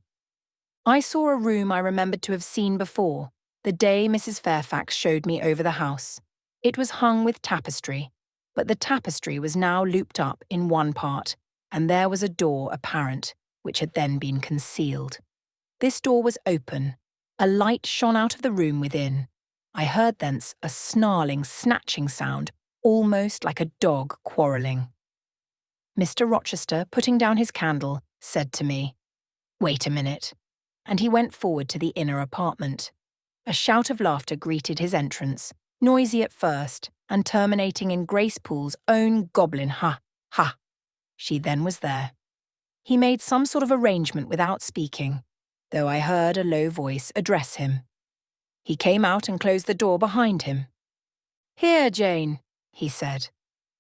[SPEAKER 1] I saw a room I remembered to have seen before, the day Mrs. Fairfax showed me over the house. It was hung with tapestry, but the tapestry was now looped up in one part, and there was a door apparent, which had then been concealed. This door was open. A light shone out of the room within. I heard thence a snarling, snatching sound, almost like a dog quarrelling. Mr. Rochester, putting down his candle, said to me, Wait a minute. And he went forward to the inner apartment. A shout of laughter greeted his entrance, noisy at first, and terminating in Grace Poole's own goblin ha, ha. She then was there. He made some sort of arrangement without speaking, though I heard a low voice address him. He came out and closed the door behind him. "Here, Jane," he said,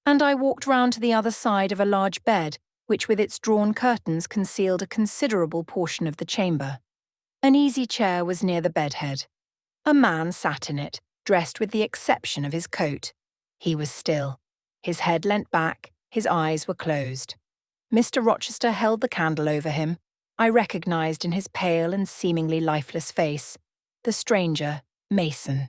[SPEAKER 1] and I walked round to the other side of a large bed, which with its drawn curtains concealed a considerable portion of the chamber. An easy chair was near the bedhead. A man sat in it, dressed with the exception of his coat. He was still. His head leant back, his eyes were closed. Mr. Rochester held the candle over him. I recognised in his pale and seemingly lifeless face the stranger, Mason.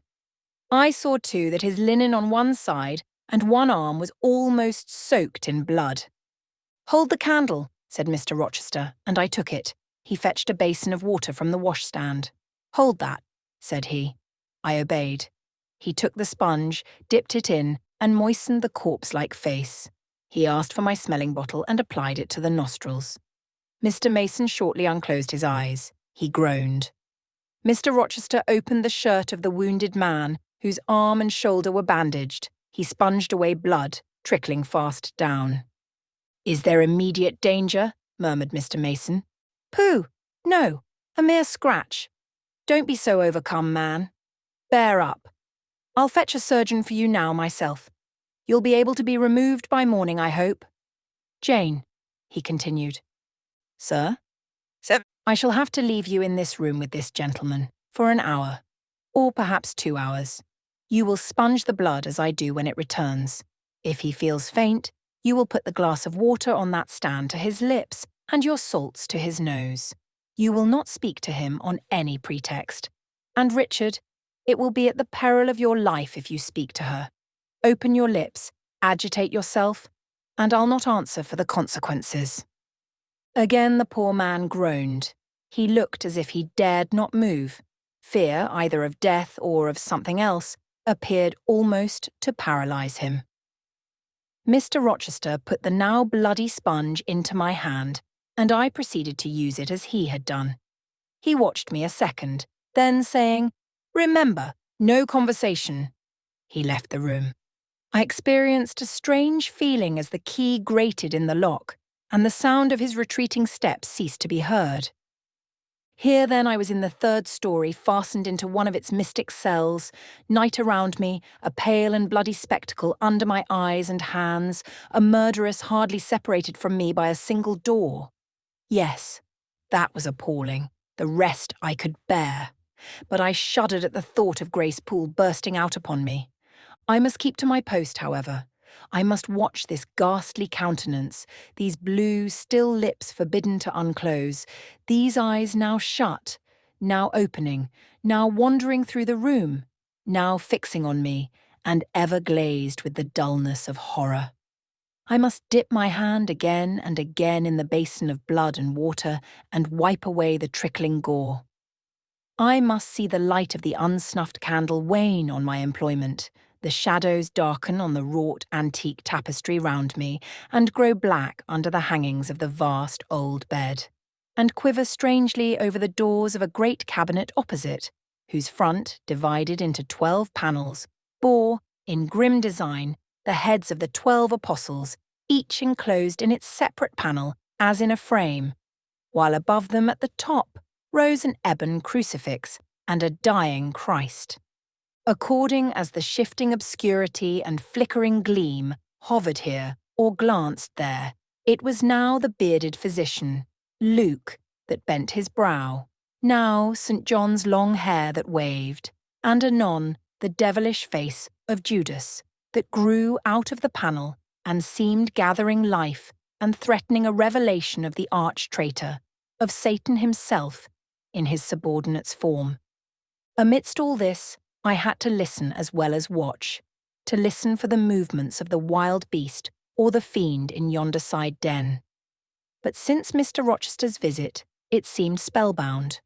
[SPEAKER 1] I saw too that his linen on one side and one arm was almost soaked in blood. "Hold the candle," said Mr. Rochester, and I took it. He fetched a basin of water from the washstand. "Hold that," said he. I obeyed. He took the sponge, dipped it in, and moistened the corpse-like face. He asked for my smelling bottle and applied it to the nostrils. Mr. Mason shortly unclosed his eyes. He groaned. Mr. Rochester opened the shirt of the wounded man, whose arm and shoulder were bandaged. He sponged away blood, trickling fast down. "Is there immediate danger?" murmured Mr. Mason. "Pooh! No, a mere scratch. Don't be so overcome, man. Bear up. I'll fetch a surgeon for you now myself. You'll be able to be removed by morning, I hope. Jane," he continued. "Sir?" "I shall have to leave you in this room with this gentleman for an hour, or perhaps 2 hours. You will sponge the blood as I do when it returns. If he feels faint, you will put the glass of water on that stand to his lips and your salts to his nose. You will not speak to him on any pretext. And Richard, it will be at the peril of your life if you speak to her. Open your lips, agitate yourself, and I'll not answer for the consequences." Again the poor man groaned. He looked as if he dared not move. Fear, either of death or of something else, appeared almost to paralyse him. Mr. Rochester put the now bloody sponge into my hand, and I proceeded to use it as he had done. He watched me a second, then saying, "Remember, no conversation," he left the room. I experienced a strange feeling as the key grated in the lock, and the sound of his retreating steps ceased to be heard. Here then I was in the third story, fastened into one of its mystic cells, night around me, a pale and bloody spectacle under my eyes and hands, a murderess hardly separated from me by a single door. Yes, that was appalling. The rest I could bear. But I shuddered at the thought of Grace Poole bursting out upon me. I must keep to my post, however. I must watch this ghastly countenance, these blue, still lips forbidden to unclose, these eyes now shut, now opening, now wandering through the room, now fixing on me, and ever glazed with the dullness of horror. I must dip my hand again and again in the basin of blood and water and wipe away the trickling gore. I must see the light of the unsnuffed candle wane on my employment, the shadows darken on the wrought antique tapestry round me and grow black under the hangings of the vast old bed, and quiver strangely over the doors of a great cabinet opposite, whose front, divided into 12 panels, bore, in grim design, the heads of the 12 apostles, each enclosed in its separate panel as in a frame, while above them at the top rose an ebon crucifix and a dying Christ. According as the shifting obscurity and flickering gleam hovered here or glanced there, it was now the bearded physician, Luke, that bent his brow, now St. John's long hair that waved, and anon the devilish face of Judas that grew out of the panel and seemed gathering life and threatening a revelation of the arch-traitor, of Satan himself, in his subordinate's form. Amidst all this, I had to listen as well as watch, to listen for the movements of the wild beast or the fiend in yonder side den. But since Mr. Rochester's visit, it seemed spellbound.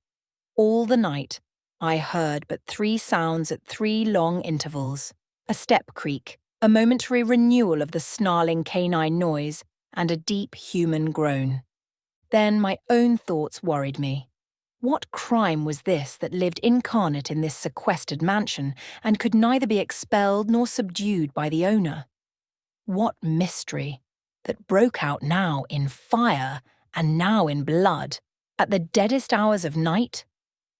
[SPEAKER 1] All the night, I heard but 3 sounds at 3 long intervals, a step creak, a momentary renewal of the snarling canine noise, and a deep human groan. Then my own thoughts worried me. What crime was this that lived incarnate in this sequestered mansion and could neither be expelled nor subdued by the owner? What mystery that broke out now in fire and now in blood, at the deadest hours of night?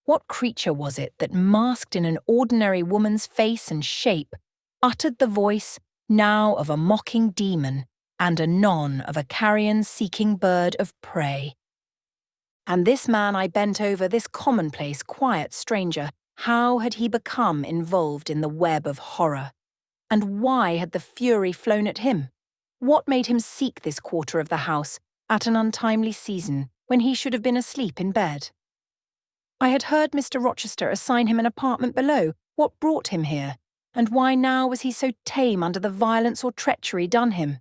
[SPEAKER 1] What creature was it that, masked in an ordinary woman's face and shape, uttered the voice now of a mocking demon and anon of a carrion-seeking bird of prey? And this man I bent over, this commonplace, quiet stranger, how had he become involved in the web of horror? And why had the fury flown at him? What made him seek this quarter of the house at an untimely season when he should have been asleep in bed? I had heard Mr. Rochester assign him an apartment below. What brought him here? And why now was he so tame under the violence or treachery done him?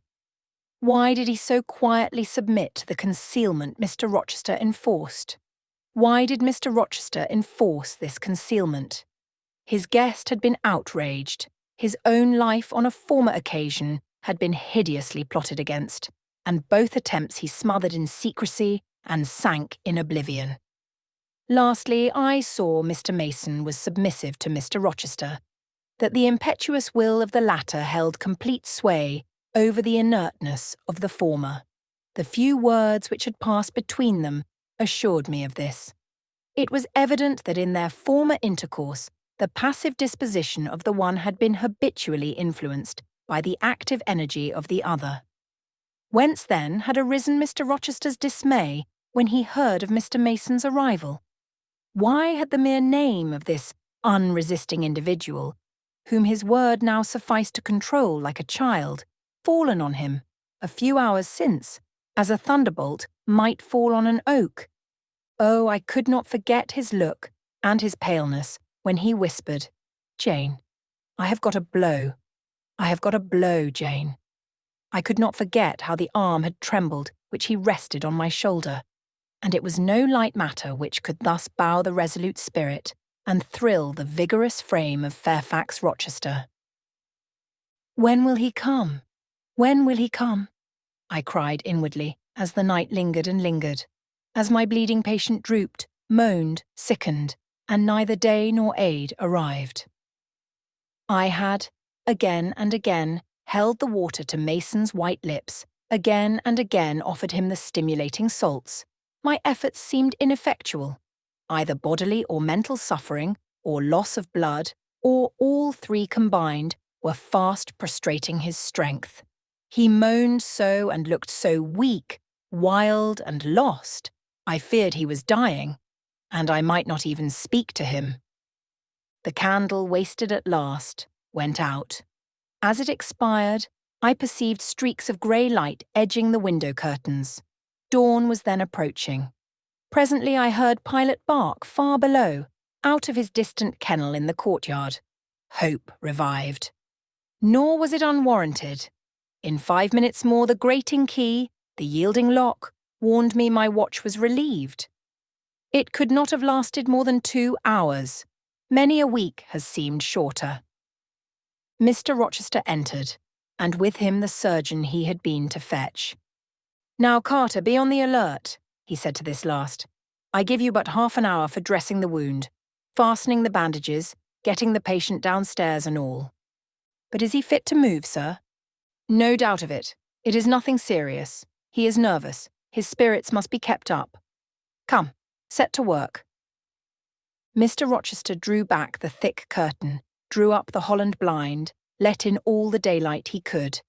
[SPEAKER 1] Why did he so quietly submit to the concealment Mr. Rochester enforced? Why did Mr. Rochester enforce this concealment? His guest had been outraged. His own life on a former occasion had been hideously plotted against, and both attempts he smothered in secrecy and sank in oblivion. Lastly, I saw Mr. Mason was submissive to Mr. Rochester, that the impetuous will of the latter held complete sway over the inertness of the former. The few words which had passed between them assured me of this. It was evident that in their former intercourse, the passive disposition of the one had been habitually influenced by the active energy of the other. Whence then had arisen Mr. Rochester's dismay when he heard of Mr. Mason's arrival? Why had the mere name of this unresisting individual, whom his word now sufficed to control like a child, fallen on him, a few hours since, as a thunderbolt might fall on an oak? Oh, I could not forget his look and his paleness when he whispered, "Jane, I have got a blow. I have got a blow, Jane." I could not forget how the arm had trembled which he rested on my shoulder, and it was no light matter which could thus bow the resolute spirit and thrill the vigorous frame of Fairfax Rochester. "When will he come? When will he come?" I cried inwardly as the night lingered and lingered, as my bleeding patient drooped, moaned, sickened, and neither day nor aid arrived. I had, again and again, held the water to Mason's white lips, again and again offered him the stimulating salts. My efforts seemed ineffectual. Either bodily or mental suffering, or loss of blood, or all three combined, were fast prostrating his strength. He moaned so and looked so weak, wild and lost, I feared he was dying, and I might not even speak to him. The candle, wasted at last, went out. As it expired, I perceived streaks of grey light edging the window curtains. Dawn was then approaching. Presently I heard Pilot bark far below, out of his distant kennel in the courtyard. Hope revived. Nor was it unwarranted. In 5 minutes more the grating key, the yielding lock, warned me my watch was relieved. It could not have lasted more than 2 hours. Many a week has seemed shorter. Mr. Rochester entered, and with him the surgeon he had been to fetch. "Now, Carter, be on the alert," he said to this last. "I give you but half an hour for dressing the wound, fastening the bandages, getting the patient downstairs and all. But is he fit to move, sir?" "No doubt of it. It is nothing serious. He is nervous. His spirits must be kept up. Come, set to work." Mr. Rochester drew back the thick curtain, drew up the Holland blind, let in all the daylight he could.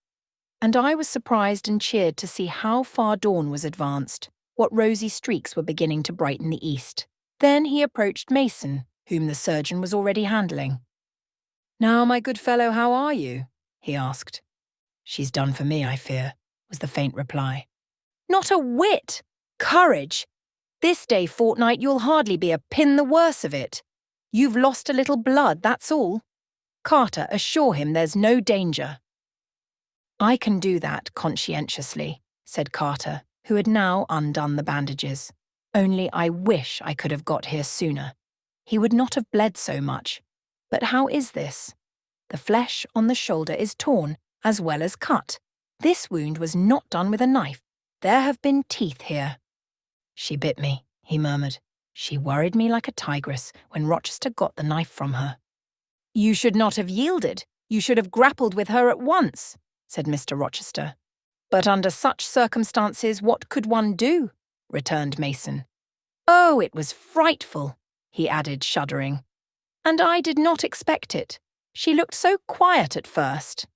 [SPEAKER 1] And I was surprised and cheered to see how far dawn was advanced, what rosy streaks were beginning to brighten the east. Then he approached Mason, whom the surgeon was already handling. "Now, my good fellow, how are you?" he asked. "She's done for me, I fear," was the faint reply. "Not a whit! Courage! This day fortnight you'll hardly be a pin the worse of it. You've lost a little blood, that's all. Carter, assure him there's no danger." "I can do that conscientiously," said Carter, who had now undone the bandages. "Only I wish I could have got here sooner. He would not have bled so much. But how is this? The flesh on the shoulder is torn, as well as cut. This wound was not done with a knife. There have been teeth here." She bit me, he murmured. She worried me like a tigress when Rochester got the knife from her. You should not have yielded. You should have grappled with her at once, said Mr. Rochester. But under such circumstances, what could one do? Returned Mason. Oh, it was frightful, he added, shuddering. And I did not expect it. She looked so quiet at first.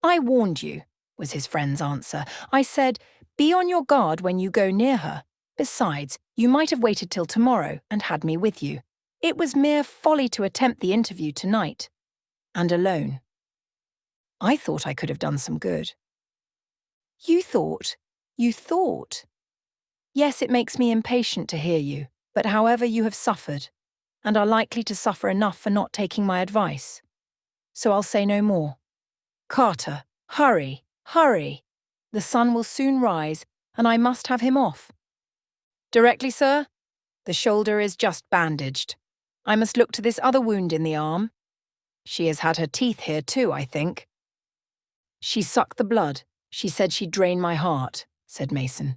[SPEAKER 1] I warned you, was his friend's answer. I said, be on your guard when you go near her. Besides, you might have waited till tomorrow and had me with you. It was mere folly to attempt the interview tonight. And alone. I thought I could have done some good. You thought? You thought? Yes, it makes me impatient to hear you, but however you have suffered, and are likely to suffer enough for not taking my advice. So I'll say no more. Carter, hurry, hurry. The sun will soon rise, and I must have him off. Directly, sir? The shoulder is just bandaged. I must look to this other wound in the arm. She has had her teeth here too, I think. She sucked the blood. She said she'd drain my heart, said Mason.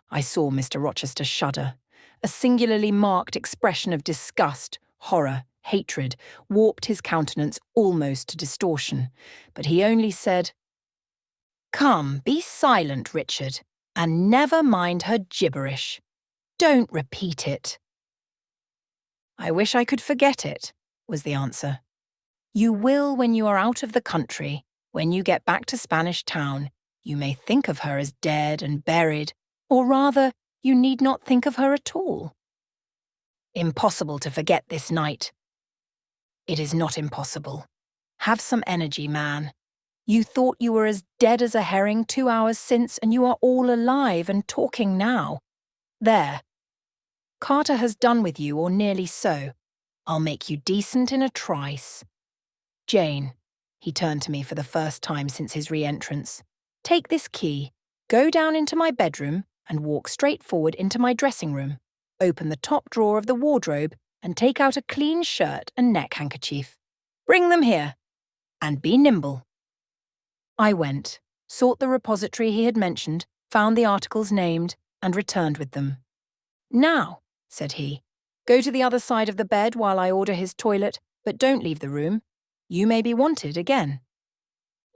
[SPEAKER 1] I saw Mr. Rochester shudder. A singularly marked expression of disgust, horror, hatred warped his countenance almost to distortion, but he only said, Come, be silent, Richard, and never mind her gibberish. Don't repeat it. I wish I could forget it, was the answer. You will when you are out of the country. When you get back to Spanish Town, you may think of her as dead and buried, or rather, you need not think of her at all. Impossible to forget this night. It is not impossible. Have some energy, man. You thought you were as dead as a herring 2 hours since, and you are all alive and talking now. There. Carter has done with you, or nearly so. I'll make you decent in a trice. Jane, he turned to me for the first time since his re-entrance. Take this key, go down into my bedroom, and walk straight forward into my dressing room. Open the top drawer of the wardrobe and take out a clean shirt and neck handkerchief. Bring them here, and be nimble. I went, sought the repository he had mentioned, found the articles named, and returned with them. Now, said he, go to the other side of the bed while I order his toilet, but don't leave the room. You may be wanted again.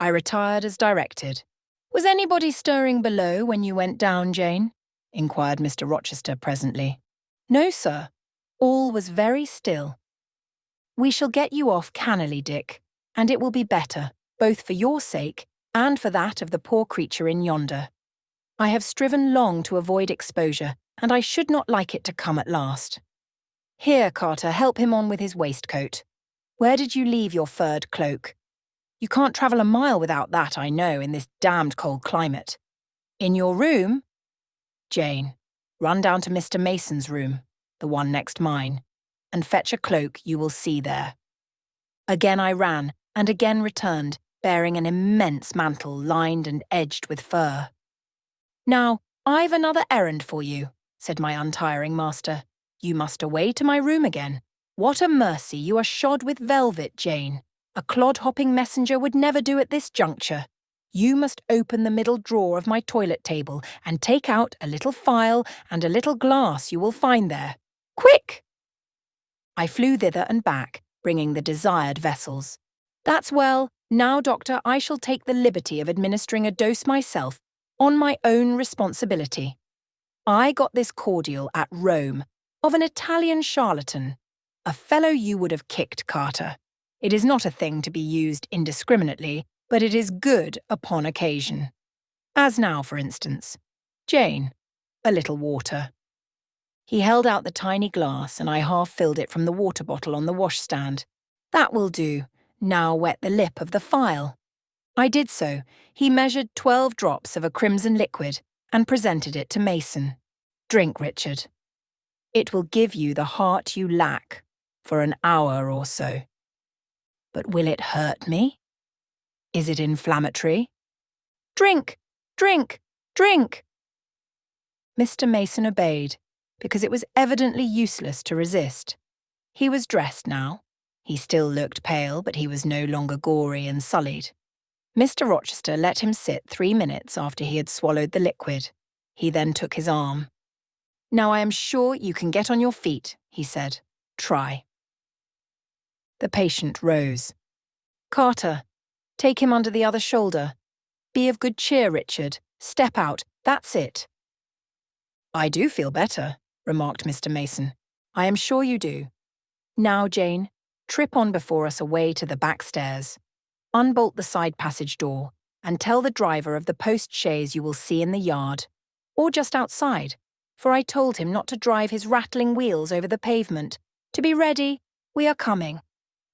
[SPEAKER 1] I retired as directed. Was anybody stirring below when you went down, Jane? Inquired Mr. Rochester presently. No, sir. All was very still. We shall get you off cannily, Dick, and it will be better, both for your sake and for that of the poor creature in yonder. I have striven long to avoid exposure, and I should not like it to come at last. Here, Carter, help him on with his waistcoat. Where did you leave your furred cloak? You can't travel a mile without that, I know, in this damned cold climate. In your room? Jane, run down to Mr. Mason's room, the one next mine, and fetch a cloak you will see there. Again I ran, and again returned, bearing an immense mantle lined and edged with fur. Now, I've another errand for you, said my untiring master. You must away to my room again. What a mercy you are shod with velvet, Jane. A clod-hopping messenger would never do at this juncture. You must open the middle drawer of my toilet table and take out a little phial and a little glass you will find there. Quick! I flew thither and back, bringing the desired vessels. That's well. Now, doctor, I shall take the liberty of administering a dose myself, on my own responsibility. I got this cordial at Rome, of an Italian charlatan, a fellow you would have kicked, Carter. It is not a thing to be used indiscriminately, but it is good upon occasion. As now, for instance. Jane, a little water. He held out the tiny glass, and I half filled it from the water bottle on the washstand. That will do. Now wet the lip of the phial. I did so. He measured 12 drops of a crimson liquid and presented it to Mason. Drink, Richard. It will give you the heart you lack for an hour or so. But will it hurt me? Is it inflammatory? Drink! Drink! Drink! Mr. Mason obeyed, because it was evidently useless to resist. He was dressed now. He still looked pale, but he was no longer gory and sullied. Mr. Rochester let him sit 3 minutes after he had swallowed the liquid. He then took his arm. Now I am sure you can get on your feet, he said. Try. The patient rose. Carter, take him under the other shoulder. Be of good cheer, Richard. Step out. That's it. I do feel better, remarked Mr. Mason. I am sure you do. Now, Jane, trip on before us away to the back stairs. Unbolt the side passage door and tell the driver of the post-chaise you will see in the yard, or just outside, for I told him not to drive his rattling wheels over the pavement. To be ready, we are coming.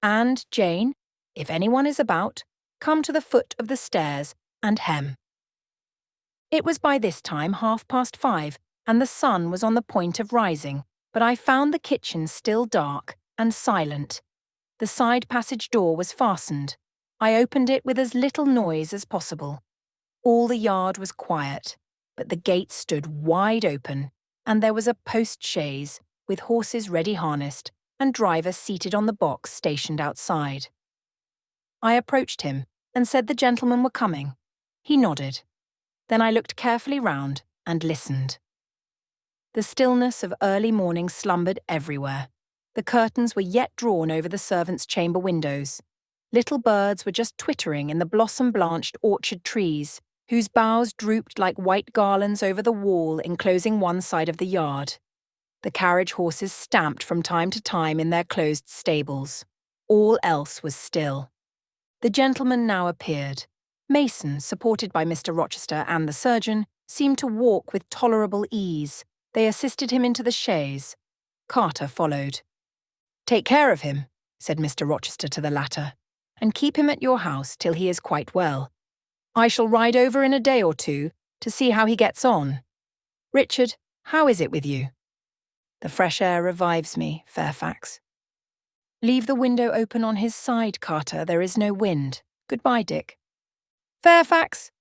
[SPEAKER 1] And, Jane, if anyone is about, come to the foot of the stairs and hem. It was by this time 5:30, and the sun was on the point of rising, but I found the kitchen still dark and silent. The side passage door was fastened. I opened it with as little noise as possible. All the yard was quiet, but the gate stood wide open, and there was a post-chaise with horses ready harnessed and driver seated on the box stationed outside. I approached him and said the gentlemen were coming. He nodded. Then I looked carefully round and listened. The stillness of early morning slumbered everywhere. The curtains were yet drawn over the servants' chamber windows. Little birds were just twittering in the blossom-blanched orchard trees, whose boughs drooped like white garlands over the wall enclosing one side of the yard. The carriage horses stamped from time to time in their closed stables. All else was still. The gentleman now appeared. Mason, supported by Mr. Rochester and the surgeon, seemed to walk with tolerable ease. They assisted him into the chaise. Carter followed. "Take care of him," said Mr. Rochester to the latter, "and keep him at your house till he is quite well. I shall ride over in a day or two to see how he gets on. Richard, how is it with you?" "The fresh air revives me, Fairfax." "Leave the window open on his side, Carter. There is no wind. Goodbye, Dick." "Fairfax!"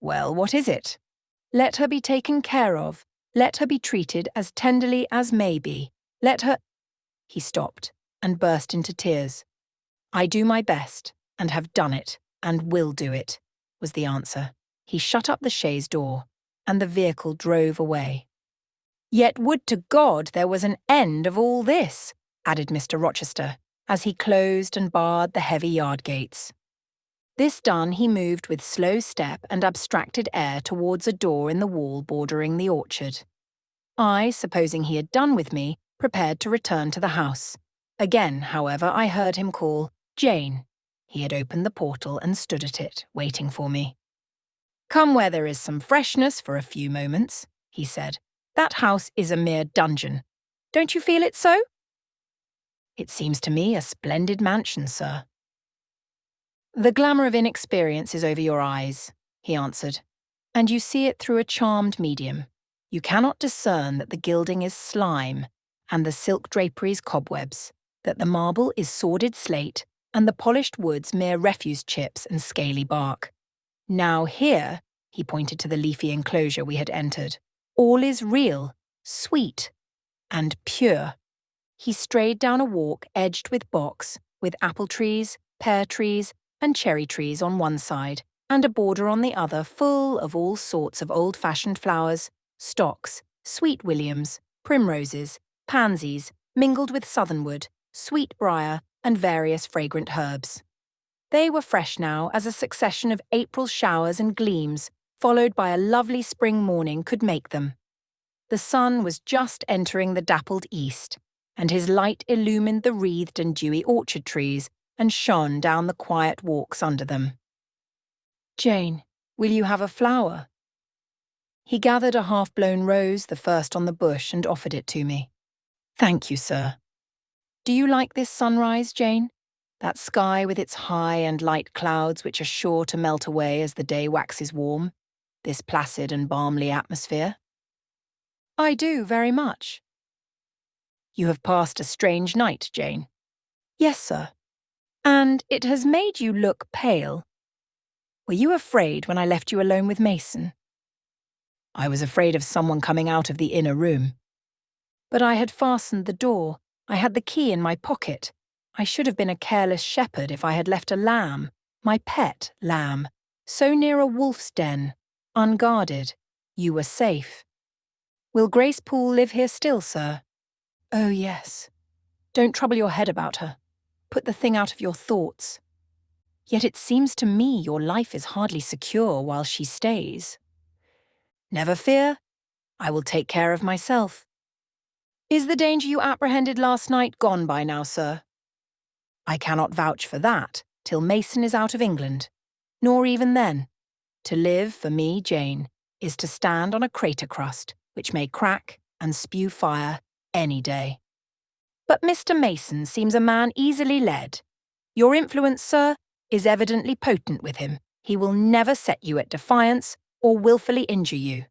[SPEAKER 1] "Well, what is it?" "Let her be taken care of. Let her be treated as tenderly as may be. Let her—" He stopped and burst into tears. "I do my best, and have done it, and will do it," was the answer. He shut up the chaise door, and the vehicle drove away. "Yet would to God there was an end of all this," added Mr. Rochester, as he closed and barred the heavy yard gates. This done, he moved with slow step and abstracted air towards a door in the wall bordering the orchard. I, supposing he had done with me, prepared to return to the house. Again, however, I heard him call, "Jane." He had opened the portal and stood at it, waiting for me. "Come where there is some freshness for a few moments," he said. "That house is a mere dungeon. Don't you feel it so?" "It seems to me a splendid mansion, sir." "The glamour of inexperience is over your eyes," he answered, "and you see it through a charmed medium. You cannot discern that the gilding is slime, and the silk draperies cobwebs, that the marble is sordid slate, and the polished woods mere refuse chips and scaly bark. Now here," he pointed to the leafy enclosure we had entered, "all is real, sweet, and pure." He strayed down a walk edged with box, with apple trees, pear trees, and cherry trees on one side, and a border on the other full of all sorts of old-fashioned flowers, stocks, sweet williams, primroses, pansies, mingled with southernwood, sweetbriar, and various fragrant herbs. They were fresh now as a succession of April showers and gleams, followed by a lovely spring morning, could make them. The sun was just entering the dappled east, and his light illumined the wreathed and dewy orchard trees and shone down the quiet walks under them. "Jane, will you have a flower?" He gathered a half-blown rose, the first on the bush, and offered it to me. "Thank you, sir." "Do you like this sunrise, Jane? That sky with its high and light clouds which are sure to melt away as the day waxes warm? This placid and balmly atmosphere?" "I do, very much." "You have passed a strange night, Jane." "Yes, sir." "And it has made you look pale. Were you afraid when I left you alone with Mason?" "I was afraid of someone coming out of the inner room." "But I had fastened the door. I had the key in my pocket. I should have been a careless shepherd if I had left a lamb, my pet lamb, so near a wolf's den, unguarded. You were safe." Will Grace Poole live here still, sir? Oh, yes. Don't trouble your head about her. Put the thing out of your thoughts. Yet it seems to me your life is hardly secure while she stays. Never fear. I will take care of myself. Is the danger you apprehended last night gone by now, sir? I cannot vouch for that till Mason is out of England. Nor even then. To live, for me, Jane, is to stand on a crater crust, which may crack and spew fire any day. But Mr. Mason seems a man easily led. Your influence, sir, is evidently potent with him. He will never set you at defiance or wilfully injure you.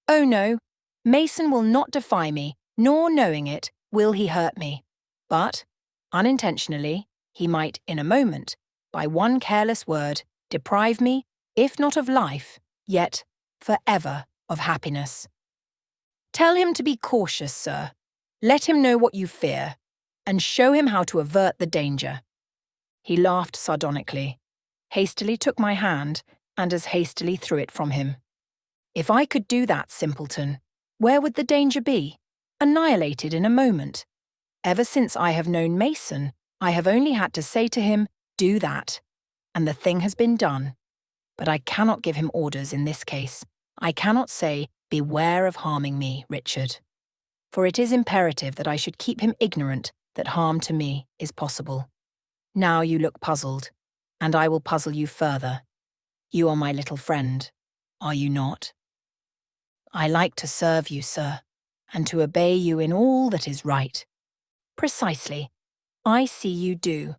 [SPEAKER 1] Oh no, Mason will not defy me, nor knowing it, will he hurt me. But, unintentionally, he might, in a moment, by one careless word, deprive me, if not of life, yet forever of happiness. Tell him to be cautious, sir. Let him know what you fear, and show him how to avert the danger. He laughed sardonically, hastily took my hand, and as hastily threw it from him. If I could do that, simpleton, where would the danger be? Annihilated in a moment. Ever since I have known Mason, I have only had to say to him, do that, and the thing has been done. But I cannot give him orders in this case. I cannot say, beware of harming me, Richard. For it is imperative that I should keep him ignorant that harm to me is possible. Now you look puzzled, and I will puzzle you further. You are my little friend, are you not? I like to serve you, sir, and to obey you in all that is right. Precisely. I see you do.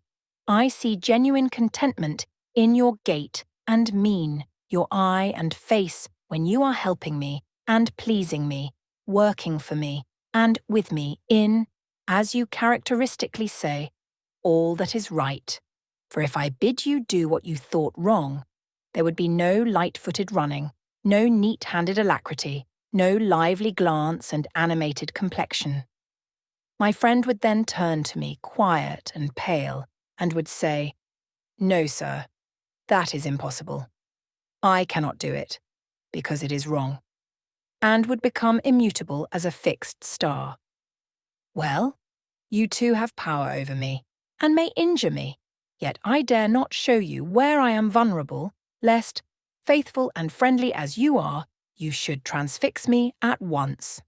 [SPEAKER 1] I see genuine contentment in your gait and mien, your eye and face when you are helping me and pleasing me, working for me and with me in, as you characteristically say, all that is right. For if I bid you do what you thought wrong, there would be no light-footed running, no neat-handed alacrity, no lively glance and animated complexion. My friend would then turn to me, quiet and pale, and would say, "No, sir, that is impossible. I cannot do it, because it is wrong," and would become immutable as a fixed star. Well, you too have power over me, and may injure me, yet I dare not show you where I am vulnerable, lest, faithful and friendly as you are, you should transfix me at once.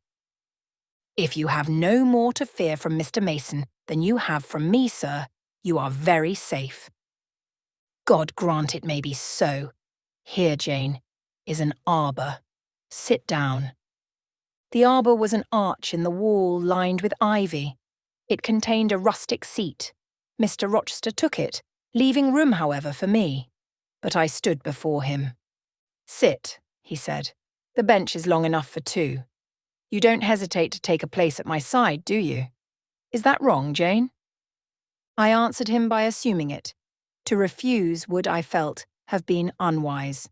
[SPEAKER 1] If you have no more to fear from Mr. Mason than you have from me, sir, you are very safe. God grant it may be so. Here, Jane, is an arbour. Sit down. The arbour was an arch in the wall lined with ivy. It contained a rustic seat. Mr. Rochester took it, leaving room, however, for me. But I stood before him. "Sit," he said. "The bench is long enough for two. You don't hesitate to take a place at my side, do you? Is that wrong, Jane?" I answered him by assuming it. To refuse would, I felt, have been unwise.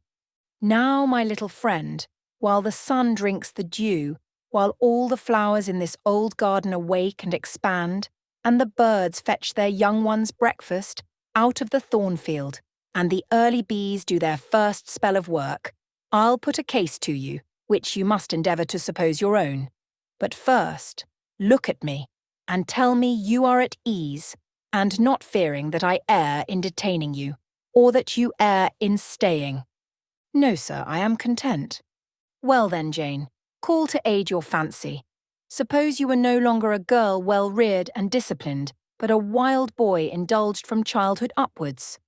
[SPEAKER 1] Now, my little friend, while the sun drinks the dew, while all the flowers in this old garden awake and expand, and the birds fetch their young ones' breakfast out of the thornfield, and the early bees do their first spell of work, I'll put a case to you, which you must endeavour to suppose your own. But first, look at me, and tell me you are at ease, and not fearing that I err in detaining you, or that you err in staying. No, sir, I am content. Well then, Jane, call to aid your fancy. Suppose you were no longer a girl well-reared and disciplined, but a wild boy indulged from childhood upwards.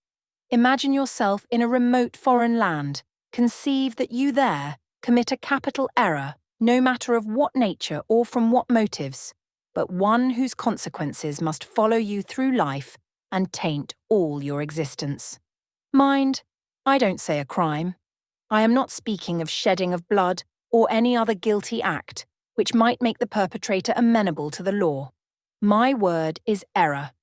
[SPEAKER 1] Imagine yourself in a remote foreign land. Conceive that you there commit a capital error, no matter of what nature or from what motives, but one whose consequences must follow you through life and taint all your existence. Mind, I don't say a crime. I am not speaking of shedding of blood or any other guilty act, which might make the perpetrator amenable to the law. My word is error.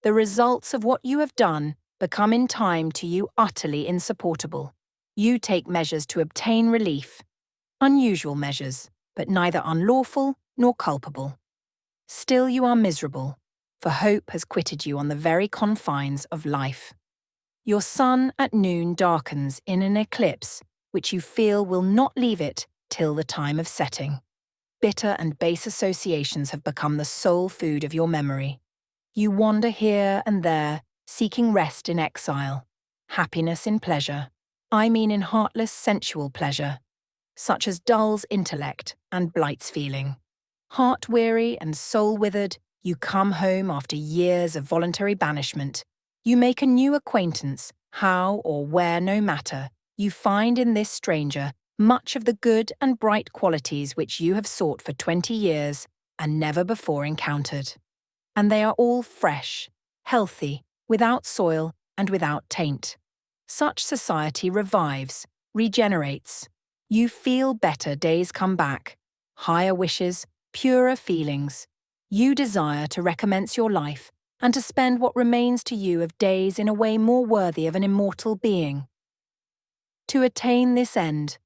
[SPEAKER 1] The results of what you have done become in time to you utterly insupportable. You take measures to obtain relief. Unusual measures, but neither unlawful nor culpable. Still you are miserable, for hope has quitted you on the very confines of life. Your sun at noon darkens in an eclipse, which you feel will not leave it till the time of setting. Bitter and base associations have become the sole food of your memory. You wander here and there, seeking rest in exile, happiness in pleasure. I mean in heartless sensual pleasure, such as dulls intellect and blights feeling. Heart-weary and soul-withered, you come home after years of voluntary banishment. You make a new acquaintance, how or where no matter. You find in this stranger much of the good and bright qualities which you have sought for 20 years and never before encountered. And they are all fresh, healthy, without soil and without taint. Such society revives, regenerates. You feel better days come back, higher wishes, purer feelings. You desire to recommence your life and to spend what remains to you of days in a way more worthy of an immortal being. To attain this end,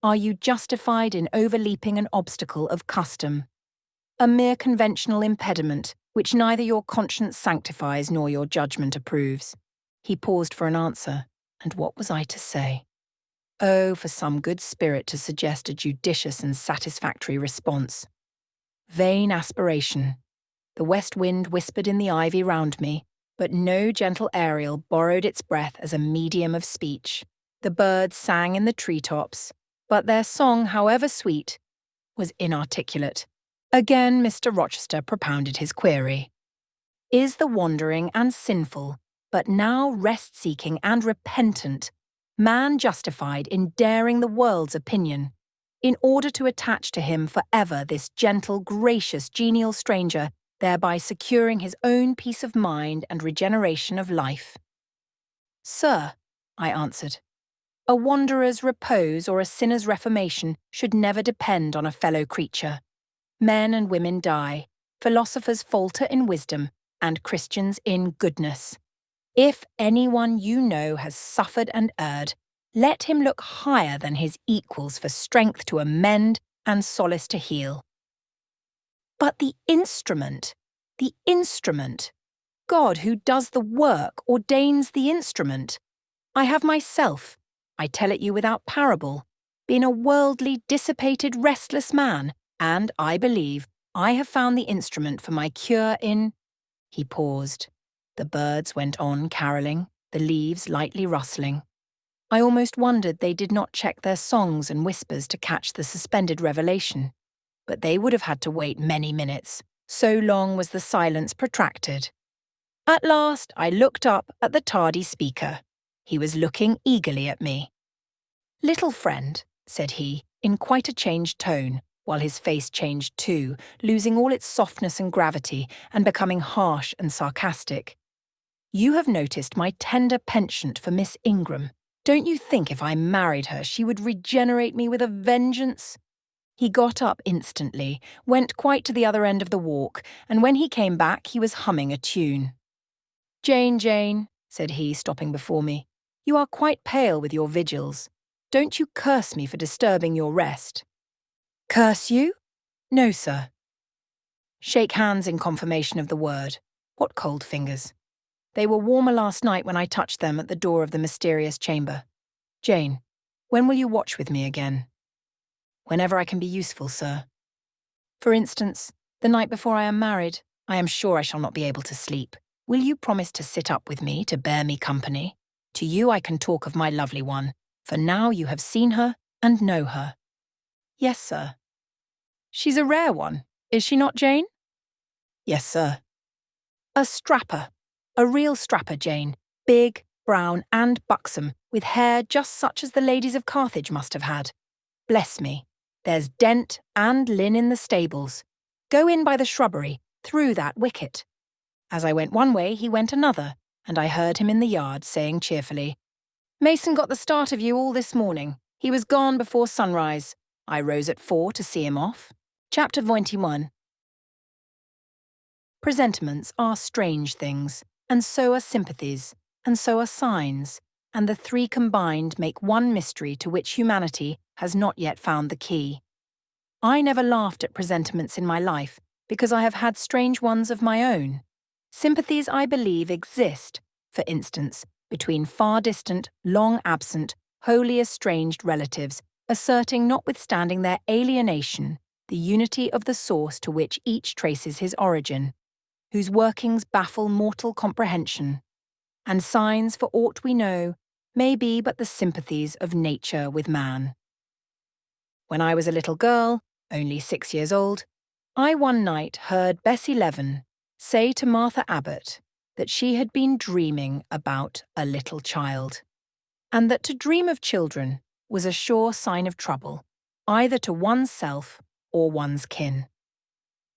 [SPEAKER 1] are you justified in overleaping an obstacle of custom, a mere conventional impediment which neither your conscience sanctifies nor your judgment approves? He paused for an answer, and what was I to say? Oh, for some good spirit to suggest a judicious and satisfactory response. Vain aspiration. The west wind whispered in the ivy round me, but no gentle Ariel borrowed its breath as a medium of speech. The birds sang in the treetops, but their song, however sweet, was inarticulate. Again Mr. Rochester propounded his query. Is the wandering and sinful, but now rest-seeking and repentant, man justified in daring the world's opinion, in order to attach to him forever this gentle, gracious, genial stranger, thereby securing his own peace of mind and regeneration of life? Sir, I answered, a wanderer's repose or a sinner's reformation should never depend on a fellow creature. Men and women die, philosophers falter in wisdom, and Christians in goodness. If anyone you know has suffered and erred, let him look higher than his equals for strength to amend and solace to heal. But the instrument, God who does the work ordains the instrument. I have myself, I tell it you without parable, been a worldly, dissipated, restless man, and, I believe, I have found the instrument for my cure in— He paused. The birds went on carolling, the leaves lightly rustling. I almost wondered they did not check their songs and whispers to catch the suspended revelation. But they would have had to wait many minutes, so long was the silence protracted. At last I looked up at the tardy speaker. He was looking eagerly at me. "Little friend," said he, in quite a changed tone, while his face changed too, losing all its softness and gravity and becoming harsh and sarcastic. "You have noticed my tender penchant for Miss Ingram. Don't you think if I married her she would regenerate me with a vengeance?" He got up instantly, went quite to the other end of the walk, and when he came back he was humming a tune. Jane, said he, stopping before me, you are quite pale with your vigils. Don't you curse me for disturbing your rest." "Curse you? No, sir." Shake hands in confirmation of the word. What cold fingers. They were warmer last night when I touched them at the door of the mysterious chamber. Jane, when will you watch with me again? Whenever I can be useful, sir. For instance, the night before I am married, I am sure I shall not be able to sleep. Will you promise to sit up with me to bear me company? To you I can talk of my lovely one, for now you have seen her and know her. Yes, sir. She's a rare one, is she not, Jane? Yes, sir. A strapper. A real strapper, Jane. Big, brown and buxom, with hair just such as the ladies of Carthage must have had. Bless me, there's Dent and Lynn in the stables. Go in by the shrubbery, through that wicket. As I went one way, he went another, and I heard him in the yard saying cheerfully, "Mason got the start of you all this morning. He was gone before sunrise. I rose at 4 to see him off." Chapter 21. Presentiments are strange things, and so are sympathies, and so are signs, and the three combined make one mystery to which humanity has not yet found the key. I never laughed at presentiments in my life, because I have had strange ones of my own. Sympathies, I believe, exist, for instance, between far-distant, long-absent, wholly estranged relatives, asserting notwithstanding their alienation, the unity of the source to which each traces his origin, whose workings baffle mortal comprehension, and signs, for aught we know, may be but the sympathies of nature with man. When I was a little girl, only 6 years old, I one night heard Bessie Leaven say to Martha Abbott that she had been dreaming about a little child, and that to dream of children was a sure sign of trouble, either to one's self or one's kin.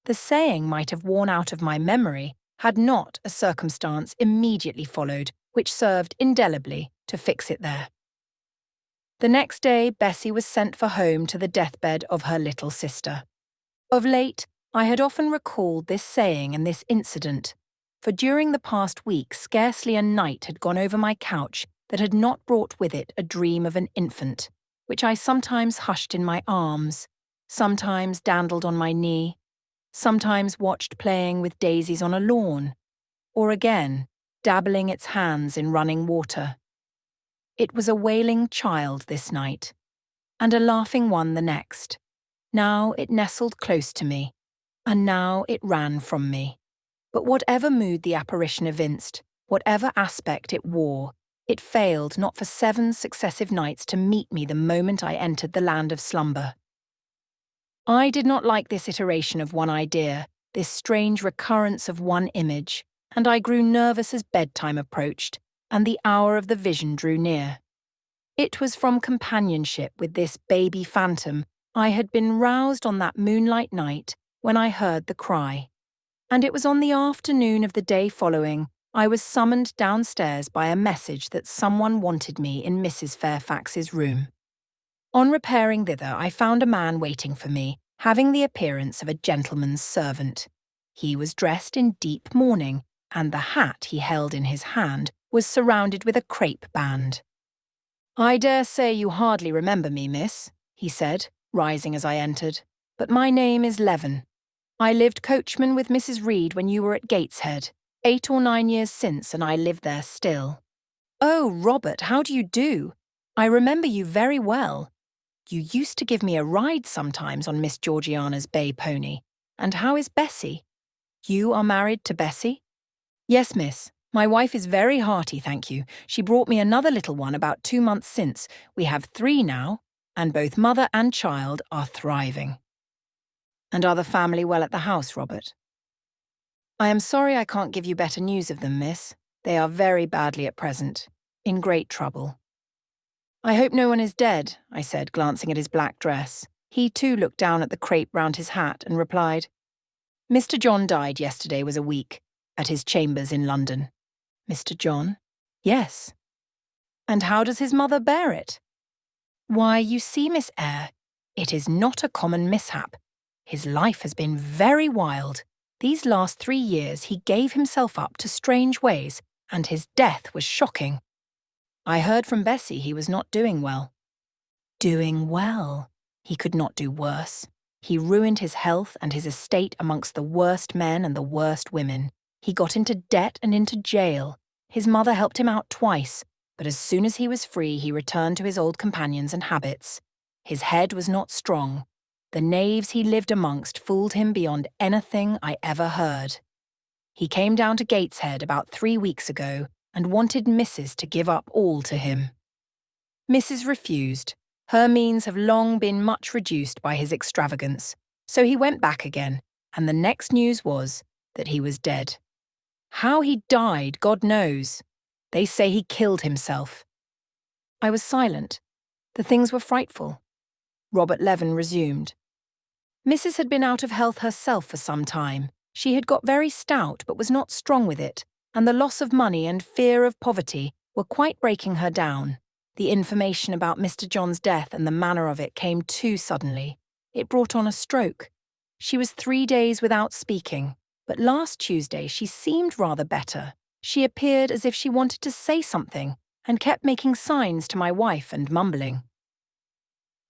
[SPEAKER 1] The saying might have worn out of my memory had not a circumstance immediately followed which served indelibly to fix it there. The next day, Bessie was sent for home to the deathbed of her little sister. Of late, I had often recalled this saying and this incident, for during the past week scarcely a night had gone over my couch that had not brought with it a dream of an infant, which I sometimes hushed in my arms, sometimes dandled on my knee, sometimes watched playing with daisies on a lawn, or again, dabbling its hands in running water. It was a wailing child this night, and a laughing one the next. Now it nestled close to me, and now it ran from me. But whatever mood the apparition evinced, whatever aspect it wore, it failed not for 7 successive nights to meet me the moment I entered the land of slumber. I did not like this iteration of one idea, this strange recurrence of one image, and I grew nervous as bedtime approached, and the hour of the vision drew near. It was from companionship with this baby phantom I had been roused on that moonlight night when I heard the cry, and it was on the afternoon of the day following I was summoned downstairs by a message that someone wanted me in Mrs. Fairfax's room. On repairing thither, I found a man waiting for me, having the appearance of a gentleman's servant. He was dressed in deep mourning, and the hat he held in his hand was surrounded with a crape band. "I dare say you hardly remember me, miss," he said, rising as I entered, "but my name is Leaven. I lived coachman with Mrs. Reed when you were at Gateshead, 8 or 9 years since, and I live there still." "Oh, Robert, how do you do? I remember you very well. You used to give me a ride sometimes on Miss Georgiana's bay pony. And how is Bessie? You are married to Bessie?" "Yes, miss. My wife is very hearty, thank you. She brought me another little one about 2 months since. We have 3 now, and both mother and child are thriving." "And are the family well at the house, Robert?" "I am sorry I can't give you better news of them, miss. They are very badly at present, in great trouble." "I hope no one is dead," I said, glancing at his black dress. He too looked down at the crape round his hat and replied, "Mr. John died yesterday was a week, at his chambers in London." "Mr. John?" "Yes." "And how does his mother bear it?" "Why, you see, Miss Eyre, it is not a common mishap. His life has been very wild. These last 3 years he gave himself up to strange ways, and his death was shocking. I heard from Bessie he was not doing well." "Doing well? He could not do worse. He ruined his health and his estate amongst the worst men and the worst women. He got into debt and into jail. His mother helped him out twice, but as soon as he was free he returned to his old companions and habits. His head was not strong. The knaves he lived amongst fooled him beyond anything I ever heard. He came down to Gateshead about 3 weeks ago and wanted Mrs. to give up all to him. Mrs. refused. Her means have long been much reduced by his extravagance, so he went back again, and the next news was that he was dead. How he died, God knows. They say he killed himself." I was silent. The things were frightful. Robert Leaven resumed. "Mrs. had been out of health herself for some time. She had got very stout but was not strong with it, and the loss of money and fear of poverty were quite breaking her down. The information about Mr. John's death and the manner of it came too suddenly. It brought on a stroke. She was 3 days without speaking, but last Tuesday she seemed rather better. She appeared as if she wanted to say something and kept making signs to my wife and mumbling.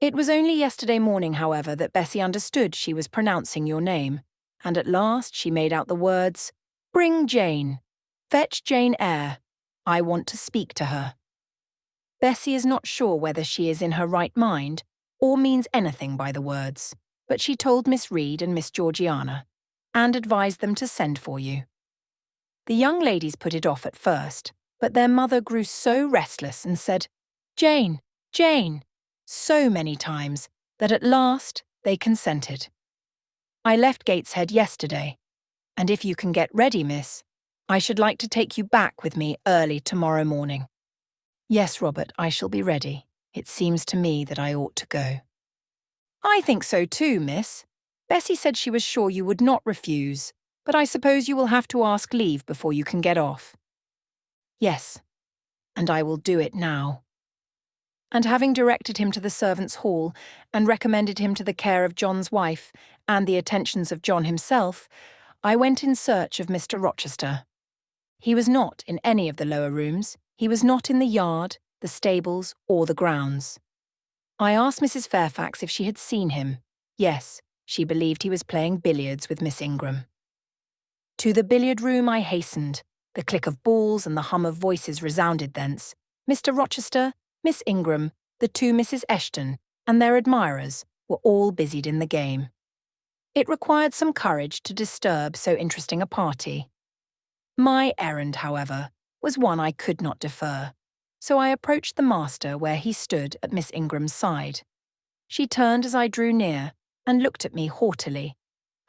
[SPEAKER 1] It was only yesterday morning, however, that Bessie understood she was pronouncing your name, and at last she made out the words, 'Bring Jane. Fetch Jane Eyre. I want to speak to her.' Bessie is not sure whether she is in her right mind or means anything by the words. but she told Miss Reed and Miss Georgiana, and advised them to send for you. The young ladies put it off at first, but their mother grew so restless and said, "Jane, Jane," so many times that at last they consented. I left Gateshead yesterday, and if you can get ready, miss, I should like to take you back with me early tomorrow morning. Yes, Robert, I shall be ready. It seems to me that I ought to go. I think so too, miss. Bessie said she was sure you would not refuse, but I suppose you will have to ask leave before you can get off. Yes, and I will do it now. And having directed him to the servants' hall and recommended him to the care of John's wife and the attentions of John himself, I went in search of Mr. Rochester. He was not in any of the lower rooms. He was not in the yard, the stables, or the grounds. I asked Mrs. Fairfax if she had seen him. Yes, she believed he was playing billiards with Miss Ingram. To the billiard room I hastened. The click of balls and the hum of voices resounded thence. Mr. Rochester, Miss Ingram, the two Misses Eshton, and their admirers were all busied in the game. It required some courage to disturb so interesting a party. My errand, however, was one I could not defer, so I approached the master where he stood at Miss Ingram's side. She turned as I drew near and looked at me haughtily.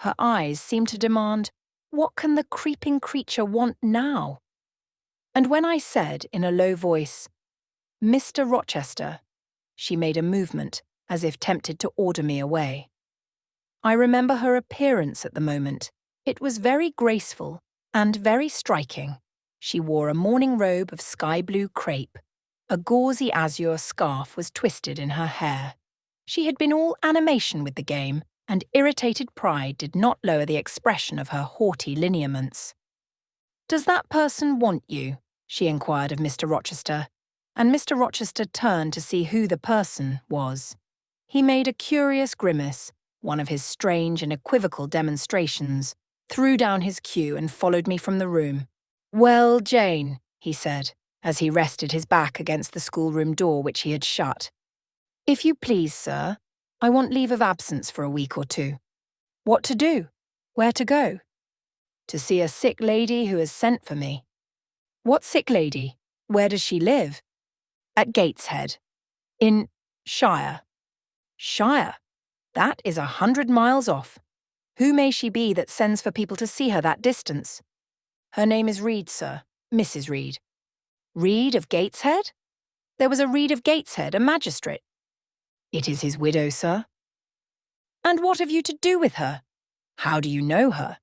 [SPEAKER 1] Her eyes seemed to demand, "What can the creeping creature want now?" And when I said in a low voice, "Mr. Rochester," she made a movement as if tempted to order me away. I remember her appearance at the moment. It was very graceful and very striking. She wore a morning robe of sky-blue crepe. A gauzy azure scarf was twisted in her hair. She had been all animation with the game, and irritated pride did not lower the expression of her haughty lineaments. "Does that person want you?" she inquired of Mr. Rochester, and Mr. Rochester turned to see who the person was. He made a curious grimace, one of his strange and equivocal demonstrations, threw down his cue and followed me from the room. "Well, Jane," he said, as he rested his back against the schoolroom door which he had shut. "If you please, sir, I want leave of absence for a week or two." "What to do? Where to go?" "To see a sick lady who has sent for me." "What sick lady? Where does she live?" "At Gateshead. In Shire." "Shire? That is 100 miles off. Who may she be that sends for people to see her that distance?" "Her name is Reed, sir. Mrs. Reed." "Reed of Gateshead? There was a Reed of Gateshead, a magistrate." "It is his widow, sir." "And what have you to do with her? How do you know her?"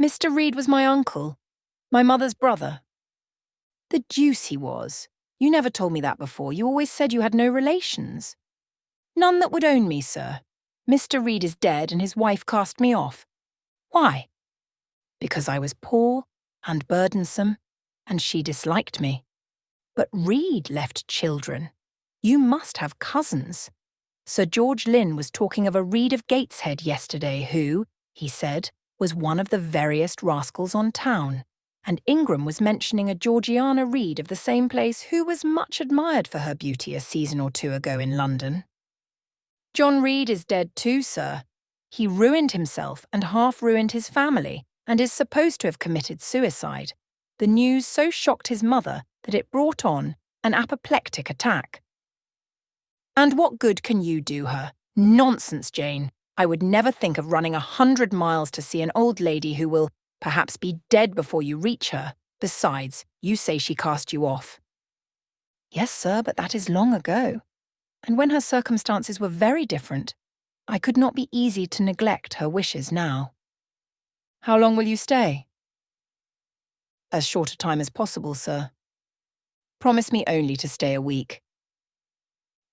[SPEAKER 1] "Mr. Reed was my uncle, my mother's brother." "The deuce he was. You never told me that before. You always said you had no relations." "None that would own me, sir. Mr. Reed is dead and his wife cast me off." "Why?" "Because I was poor and burdensome, and she disliked me." "But Reed left children. You must have cousins. Sir George Lynn was talking of a Reed of Gateshead yesterday who, he said, was one of the veriest rascals on town. And Ingram was mentioning a Georgiana Reed of the same place who was much admired for her beauty a season or two ago in London." "John Reed is dead too, sir. He ruined himself and half-ruined his family, and is supposed to have committed suicide. The news so shocked his mother that it brought on an apoplectic attack." "And what good can you do her? Nonsense, Jane. I would never think of running 100 miles to see an old lady who will perhaps be dead before you reach her. Besides, you say she cast you off." "Yes, sir, but that is long ago. And when her circumstances were very different, I could not be easy to neglect her wishes now." "How long will you stay?" "As short a time as possible, sir." "Promise me only to stay a week."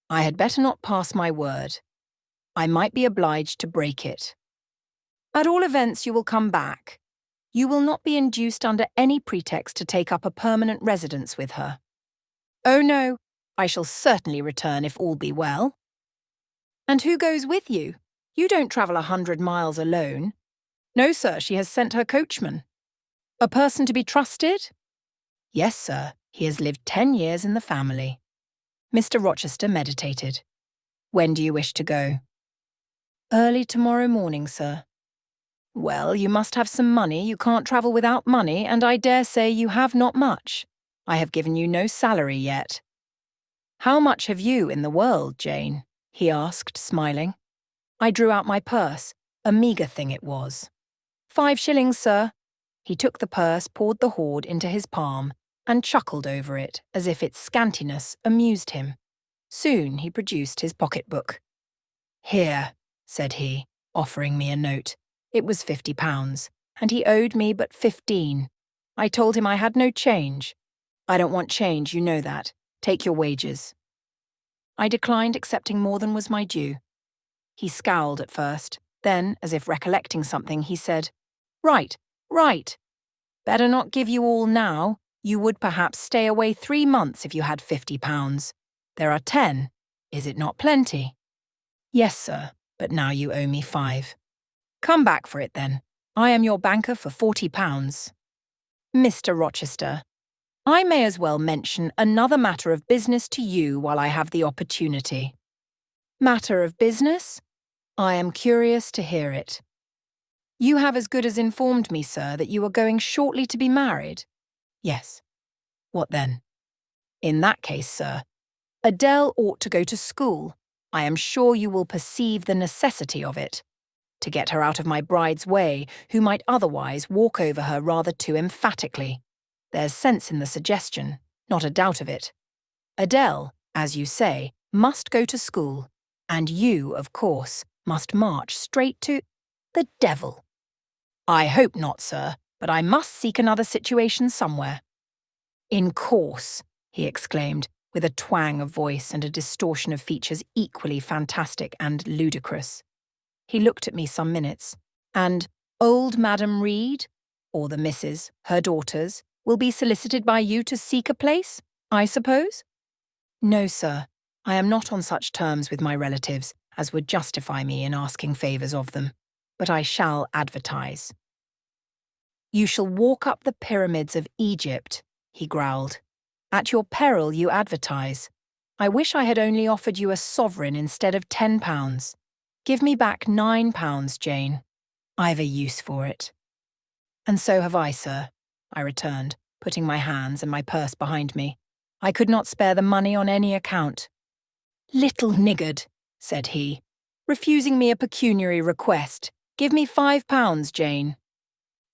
[SPEAKER 1] "I had better not pass my word. I might be obliged to break it." "At all events, you will come back. You will not be induced under any pretext to take up a permanent residence with her." "Oh no, I shall certainly return if all be well." "And who goes with you? You don't travel 100 miles alone." "No, sir, she has sent her coachman." "A person to be trusted?" "Yes, sir, he has lived 10 years in the family." Mr. Rochester meditated. "When do you wish to go?" Early tomorrow morning, sir. Well, you must have some money. You can't travel without money, and I dare say you have not much. I have given you no salary yet. How much have you in the world, Jane? He asked, smiling. I drew out my purse. A meagre thing it was. 5 shillings, sir. He took the purse, poured the hoard into his palm, and chuckled over it, as if its scantiness amused him. Soon he produced his pocketbook. Here, said he, offering me a note. It was £50, and he owed me but 15. I told him I had no change. I don't want change, you know that. Take your wages. I declined accepting more than was my due. He scowled at first, then, as if recollecting something, he said, Right, right. Better not give you all now. You would perhaps stay away 3 months if you had £50. There are 10. Is it not plenty? Yes, sir, but now you owe me 5. Come back for it, then. I am your banker for £40. Mr. Rochester, I may as well mention another matter of business to you while I have the opportunity. Matter of business? I am curious to hear it. You have as good as informed me, sir, that you are going shortly to be married. Yes. What then? In that case, sir, Adele ought to go to school. I am sure you will perceive the necessity of it. To get her out of my bride's way, who might otherwise walk over her rather too emphatically. There's sense in the suggestion, not a doubt of it. Adele, as you say, must go to school, and you, of course, must march straight to the devil. I hope not, sir, but I must seek another situation somewhere. In course, he exclaimed, with a twang of voice and a distortion of features equally fantastic and ludicrous. He looked at me some minutes, and old Madam Reed, or the missus, her daughters, will be solicited by you to seek a place, I suppose? No, sir. I am not on such terms with my relatives as would justify me in asking favours of them, but I shall advertise. You shall walk up the pyramids of Egypt, he growled. At your peril you advertise. I wish I had only offered you a sovereign instead of £10. Give me back £9, Jane. I've a use for it. And so have I, sir, I returned, putting my hands and my purse behind me. I could not spare the money on any account. Little niggard, said he, refusing me a pecuniary request. Give me £5, Jane.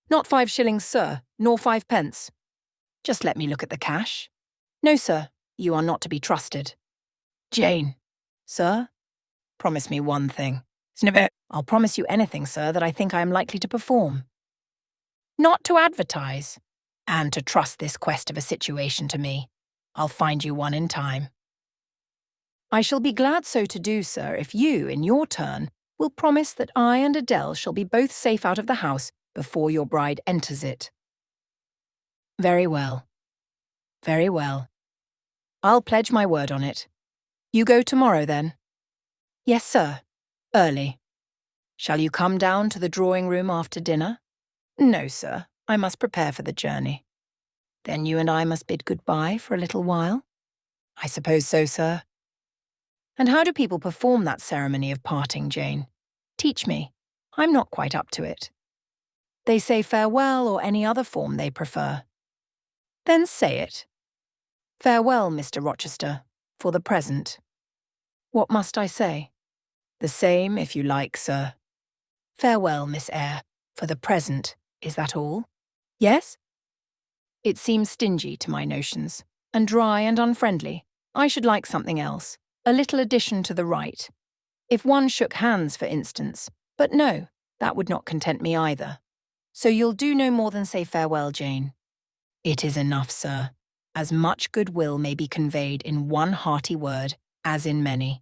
[SPEAKER 1] Not 5 shillings, sir, nor 5 pence. Just let me look at the cash. No, sir, you are not to be trusted. Jane. Sir? Promise me one thing. Snippet. I'll promise you anything, sir, that I think I am likely to perform. Not to advertise, and to trust this quest of a situation to me. I'll find you one in time. I shall be glad so to do, sir, if you, in your turn, will promise that I and Adele shall be both safe out of the house before your bride enters it. Very well. Very well. I'll pledge my word on it. You go tomorrow, then? Yes, sir. Early. Shall you come down to the drawing-room after dinner? No, sir. I must prepare for the journey. Then you and I must bid goodbye for a little while? I suppose so, sir. And how do people perform that ceremony of parting, Jane? Teach me. I'm not quite up to it. They say farewell or any other form they prefer. Then say it. Farewell, Mr. Rochester, for the present. What must I say? The same, if you like, sir. Farewell, Miss Eyre, for the present. Is that all? Yes? It seems stingy to my notions, and dry and unfriendly. I should like something else, a little addition to the rite. If one shook hands, for instance. But no, that would not content me either. So you'll do no more than say farewell, Jane. It is enough, sir. As much goodwill may be conveyed in one hearty word as in many.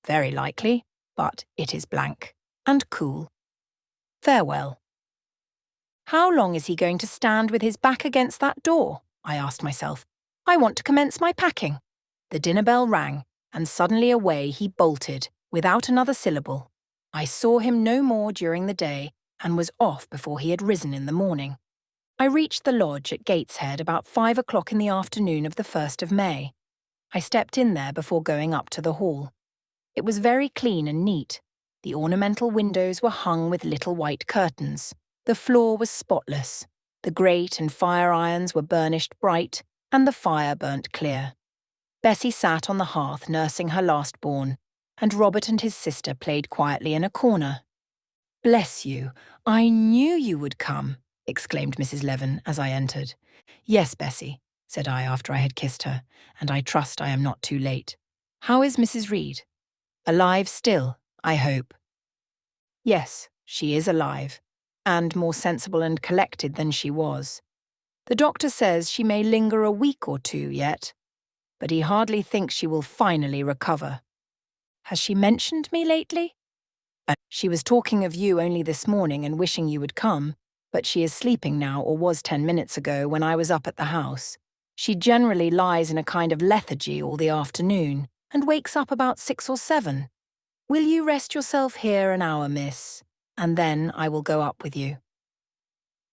[SPEAKER 1] Very likely, but it is blank and cool. Farewell. How long is he going to stand with his back against that door? I asked myself. I want to commence my packing. The dinner bell rang, and suddenly away he bolted, without another syllable. I saw him no more during the day, and was off before he had risen in the morning. I reached the lodge at Gateshead about 5 o'clock in the afternoon of the 1st of May. I stepped in there before going up to the hall. It was very clean and neat. The ornamental windows were hung with little white curtains. The floor was spotless. The grate and fire irons were burnished bright, and the fire burnt clear. Bessie sat on the hearth nursing her last-born, and Robert and his sister played quietly in a corner. "Bless you, I knew you would come," exclaimed Mrs. Leaven as I entered. "Yes, Bessie," said I after I had kissed her, "and I trust I am not too late. How is Mrs. Reed? Alive still, I hope." "Yes, she is alive, and more sensible and collected than she was. The doctor says she may linger a week or two yet, but he hardly thinks she will finally recover. Has she mentioned me lately?" "She was talking of you only this morning and wishing you would come, but she is sleeping now, or was 10 minutes ago when I was up at the house. She generally lies in a kind of lethargy all the afternoon, and wakes up about 6 or 7. Will you rest yourself here an hour, miss, and then I will go up with you."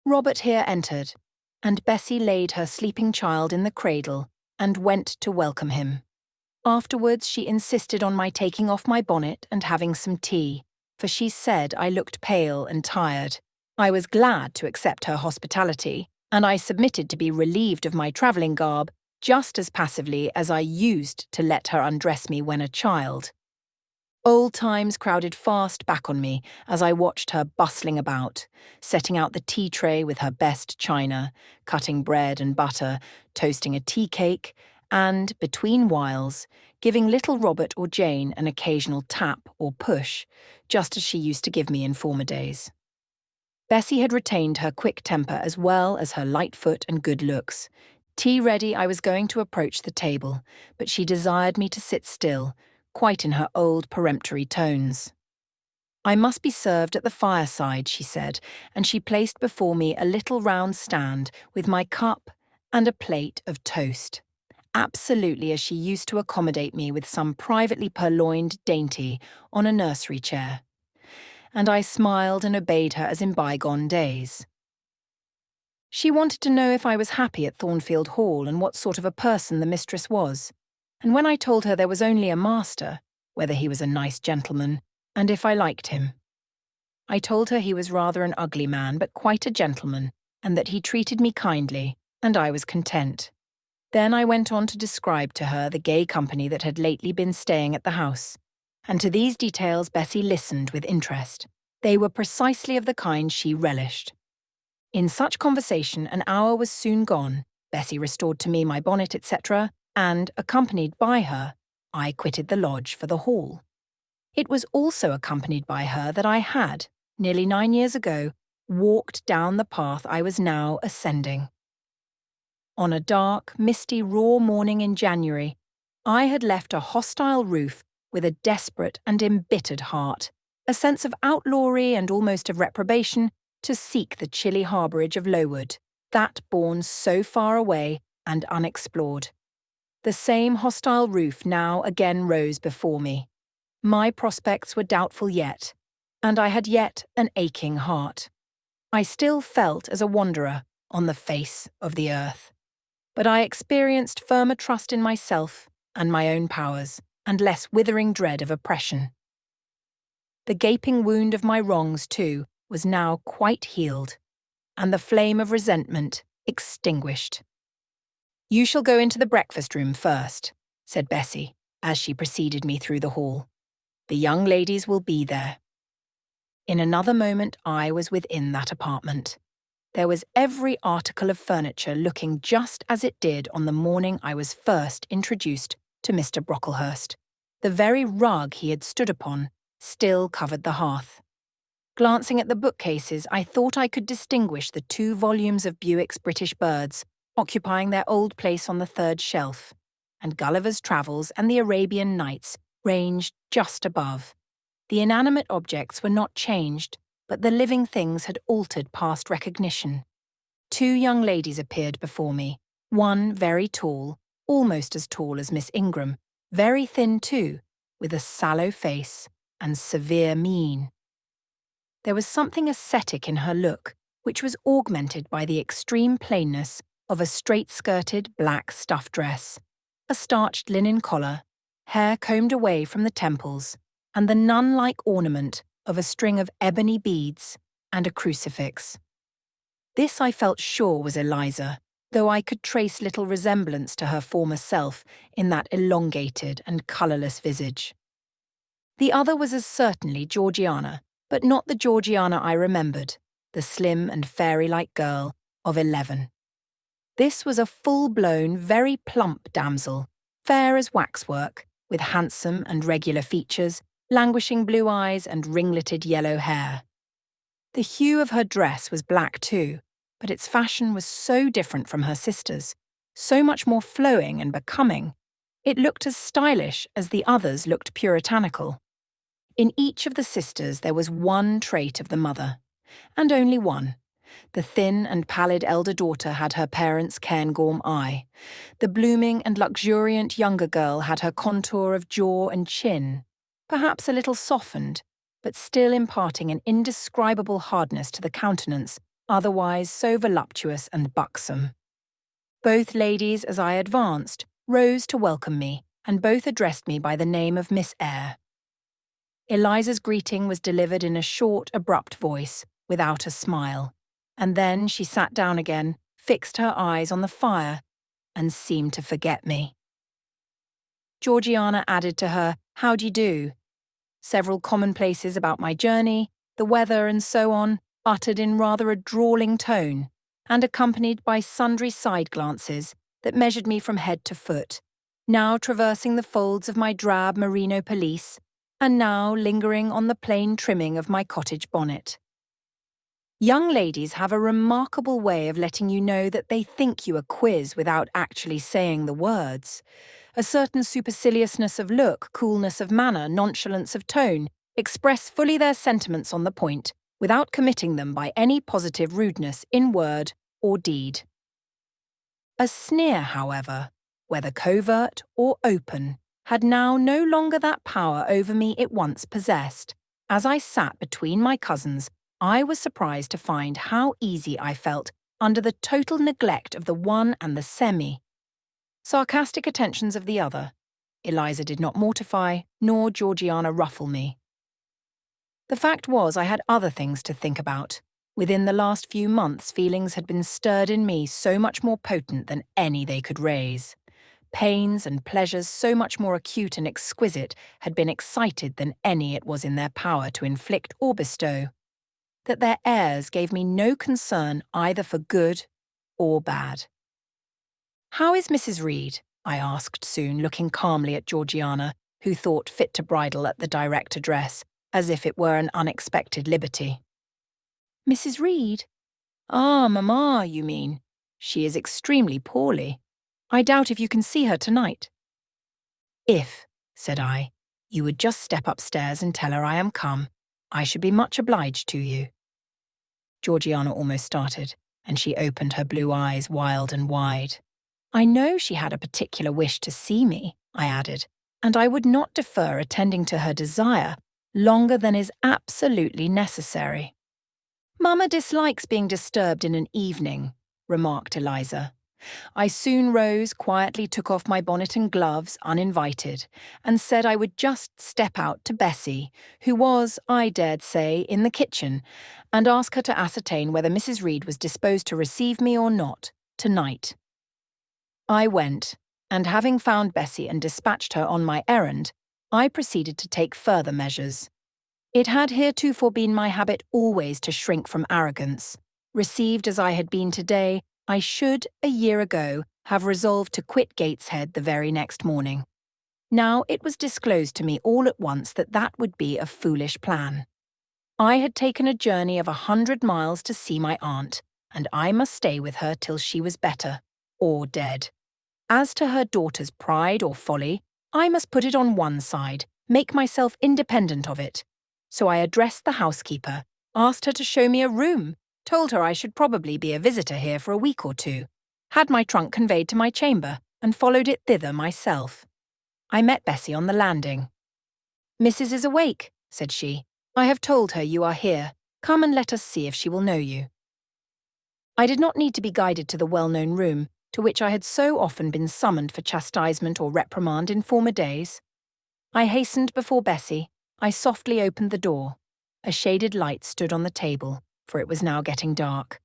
[SPEAKER 1] Robert here entered, and Bessie laid her sleeping child in the cradle and went to welcome him. Afterwards she insisted on my taking off my bonnet and having some tea, for she said I looked pale and tired. I was glad to accept her hospitality, and I submitted to be relieved of my travelling garb just as passively as I used to let her undress me when a child. Old times crowded fast back on me as I watched her bustling about, setting out the tea tray with her best china, cutting bread and butter, toasting a tea cake, and, between whiles, giving little Robert or Jane an occasional tap or push, just as she used to give me in former days. Bessie had retained her quick temper as well as her light foot and good looks. Tea ready, I was going to approach the table, but she desired me to sit still, quite in her old peremptory tones. "I must be served at the fireside," she said, and she placed before me a little round stand with my cup and a plate of toast, absolutely as she used to accommodate me with some privately purloined dainty on a nursery chair. And I smiled and obeyed her as in bygone days. She wanted to know if I was happy at Thornfield Hall and what sort of a person the mistress was, and when I told her there was only a master, whether he was a nice gentleman, and if I liked him. I told her he was rather an ugly man, but quite a gentleman, and that he treated me kindly, and I was content. Then I went on to describe to her the gay company that had lately been staying at the house, and to these details Bessie listened with interest. They were precisely of the kind she relished. In such conversation an hour was soon gone. Bessie restored to me my bonnet, etc., and, accompanied by her, I quitted the lodge for the hall. It was also accompanied by her that I had, nearly 9 years ago, walked down the path I was now ascending. On a dark, misty, raw morning in January, I had left a hostile roof with a desperate and embittered heart, a sense of outlawry and almost of reprobation, to seek the chilly harbourage of Lowood, that bourne so far away and unexplored. The same hostile roof now again rose before me. My prospects were doubtful yet, and I had yet an aching heart. I still felt as a wanderer on the face of the earth, but I experienced firmer trust in myself and my own powers, and less withering dread of oppression. The gaping wound of my wrongs, too, was now quite healed, and the flame of resentment extinguished. "You shall go into the breakfast-room first," said Bessie, as she preceded me through the hall. "The young ladies will be there." In another moment I was within that apartment. There was every article of furniture looking just as it did on the morning I was first introduced to Mr. Brocklehurst. The very rug he had stood upon still covered the hearth. Glancing at the bookcases, I thought I could distinguish the 2 volumes of Bewick's British Birds occupying their old place on the 3rd shelf, and Gulliver's Travels and the Arabian Nights ranged just above. The inanimate objects were not changed, but the living things had altered past recognition. 2 young ladies appeared before me, one very tall, almost as tall as Miss Ingram, very thin too, with a sallow face and severe mien. There was something ascetic in her look, which was augmented by the extreme plainness of a straight-skirted black stuff dress, a starched linen collar, hair combed away from the temples, and the nun-like ornament of a string of ebony beads and a crucifix. This I felt sure was Eliza, though I could trace little resemblance to her former self in that elongated and colourless visage. The other was as certainly Georgiana, but not the Georgiana I remembered, the slim and fairy-like girl of 11. This was a full-blown, very plump damsel, fair as waxwork, with handsome and regular features, languishing blue eyes and ringleted yellow hair. The hue of her dress was black too, but its fashion was so different from her sister's, so much more flowing and becoming. It looked as stylish as the others looked puritanical. In each of the sisters there was one trait of the mother, and only one. The thin and pallid elder daughter had her parents' cairngorm eye. The blooming and luxuriant younger girl had her contour of jaw and chin, perhaps a little softened, but still imparting an indescribable hardness to the countenance, otherwise so voluptuous and buxom. Both ladies, as I advanced, rose to welcome me, and both addressed me by the name of Miss Eyre. Eliza's greeting was delivered in a short, abrupt voice, without a smile, and then she sat down again, fixed her eyes on the fire, and seemed to forget me. Georgiana added to her, "How d'ye do?" Several commonplaces about my journey, the weather and so on, uttered in rather a drawling tone, and accompanied by sundry side glances that measured me from head to foot, now traversing the folds of my drab merino pelisse, and now lingering on the plain trimming of my cottage bonnet. Young ladies have a remarkable way of letting you know that they think you a quiz without actually saying the words. A certain superciliousness of look, coolness of manner, nonchalance of tone express fully their sentiments on the point, without committing them by any positive rudeness in word or deed. A sneer, however, whether covert or open, had now no longer that power over me it once possessed. As I sat between my cousins, I was surprised to find how easy I felt under the total neglect of the one and the sarcastic attentions of the other. Eliza did not mortify, nor Georgiana ruffle me. The fact was I had other things to think about. Within the last few months, feelings had been stirred in me so much more potent than any they could raise. Pains and pleasures so much more acute and exquisite had been excited than any it was in their power to inflict or bestow, that their airs gave me no concern either for good or bad. "How is Mrs. Reed?" I asked soon, looking calmly at Georgiana, who thought fit to bridle at the direct address, as if it were an unexpected liberty. "Mrs. Reed? Ah, mamma, you mean. She is extremely poorly. I doubt if you can see her tonight." "If," said I, "you would just step upstairs and tell her I am come, I should be much obliged to you." Georgiana almost started, and she opened her blue eyes wild and wide. "I know she had a particular wish to see me," I added, "and I would not defer attending to her desire longer than is absolutely necessary." "Mamma dislikes being disturbed in an evening," remarked Eliza. I soon rose, quietly took off my bonnet and gloves, uninvited, and said I would just step out to Bessie, who was, I dared say, in the kitchen, and ask her to ascertain whether Mrs. Reed was disposed to receive me or not, tonight. I went, and having found Bessie and dispatched her on my errand, I proceeded to take further measures. It had heretofore been my habit always to shrink from arrogance. Received as I had been today, I should, a year ago, have resolved to quit Gateshead the very next morning. Now it was disclosed to me all at once that that would be a foolish plan. I had taken a journey of 100 miles to see my aunt, and I must stay with her till she was better, or dead. As to her daughter's pride or folly, I must put it on one side, make myself independent of it. So I addressed the housekeeper, asked her to show me a room, told her I should probably be a visitor here for a week or two, had my trunk conveyed to my chamber, and followed it thither myself. I met Bessie on the landing. "Missus is awake," said she. "I have told her you are here. Come and let us see if she will know you." I did not need to be guided to the well-known room, to which I had so often been summoned for chastisement or reprimand in former days. I hastened before Bessie, I softly opened the door. A shaded light stood on the table, for it was now getting dark.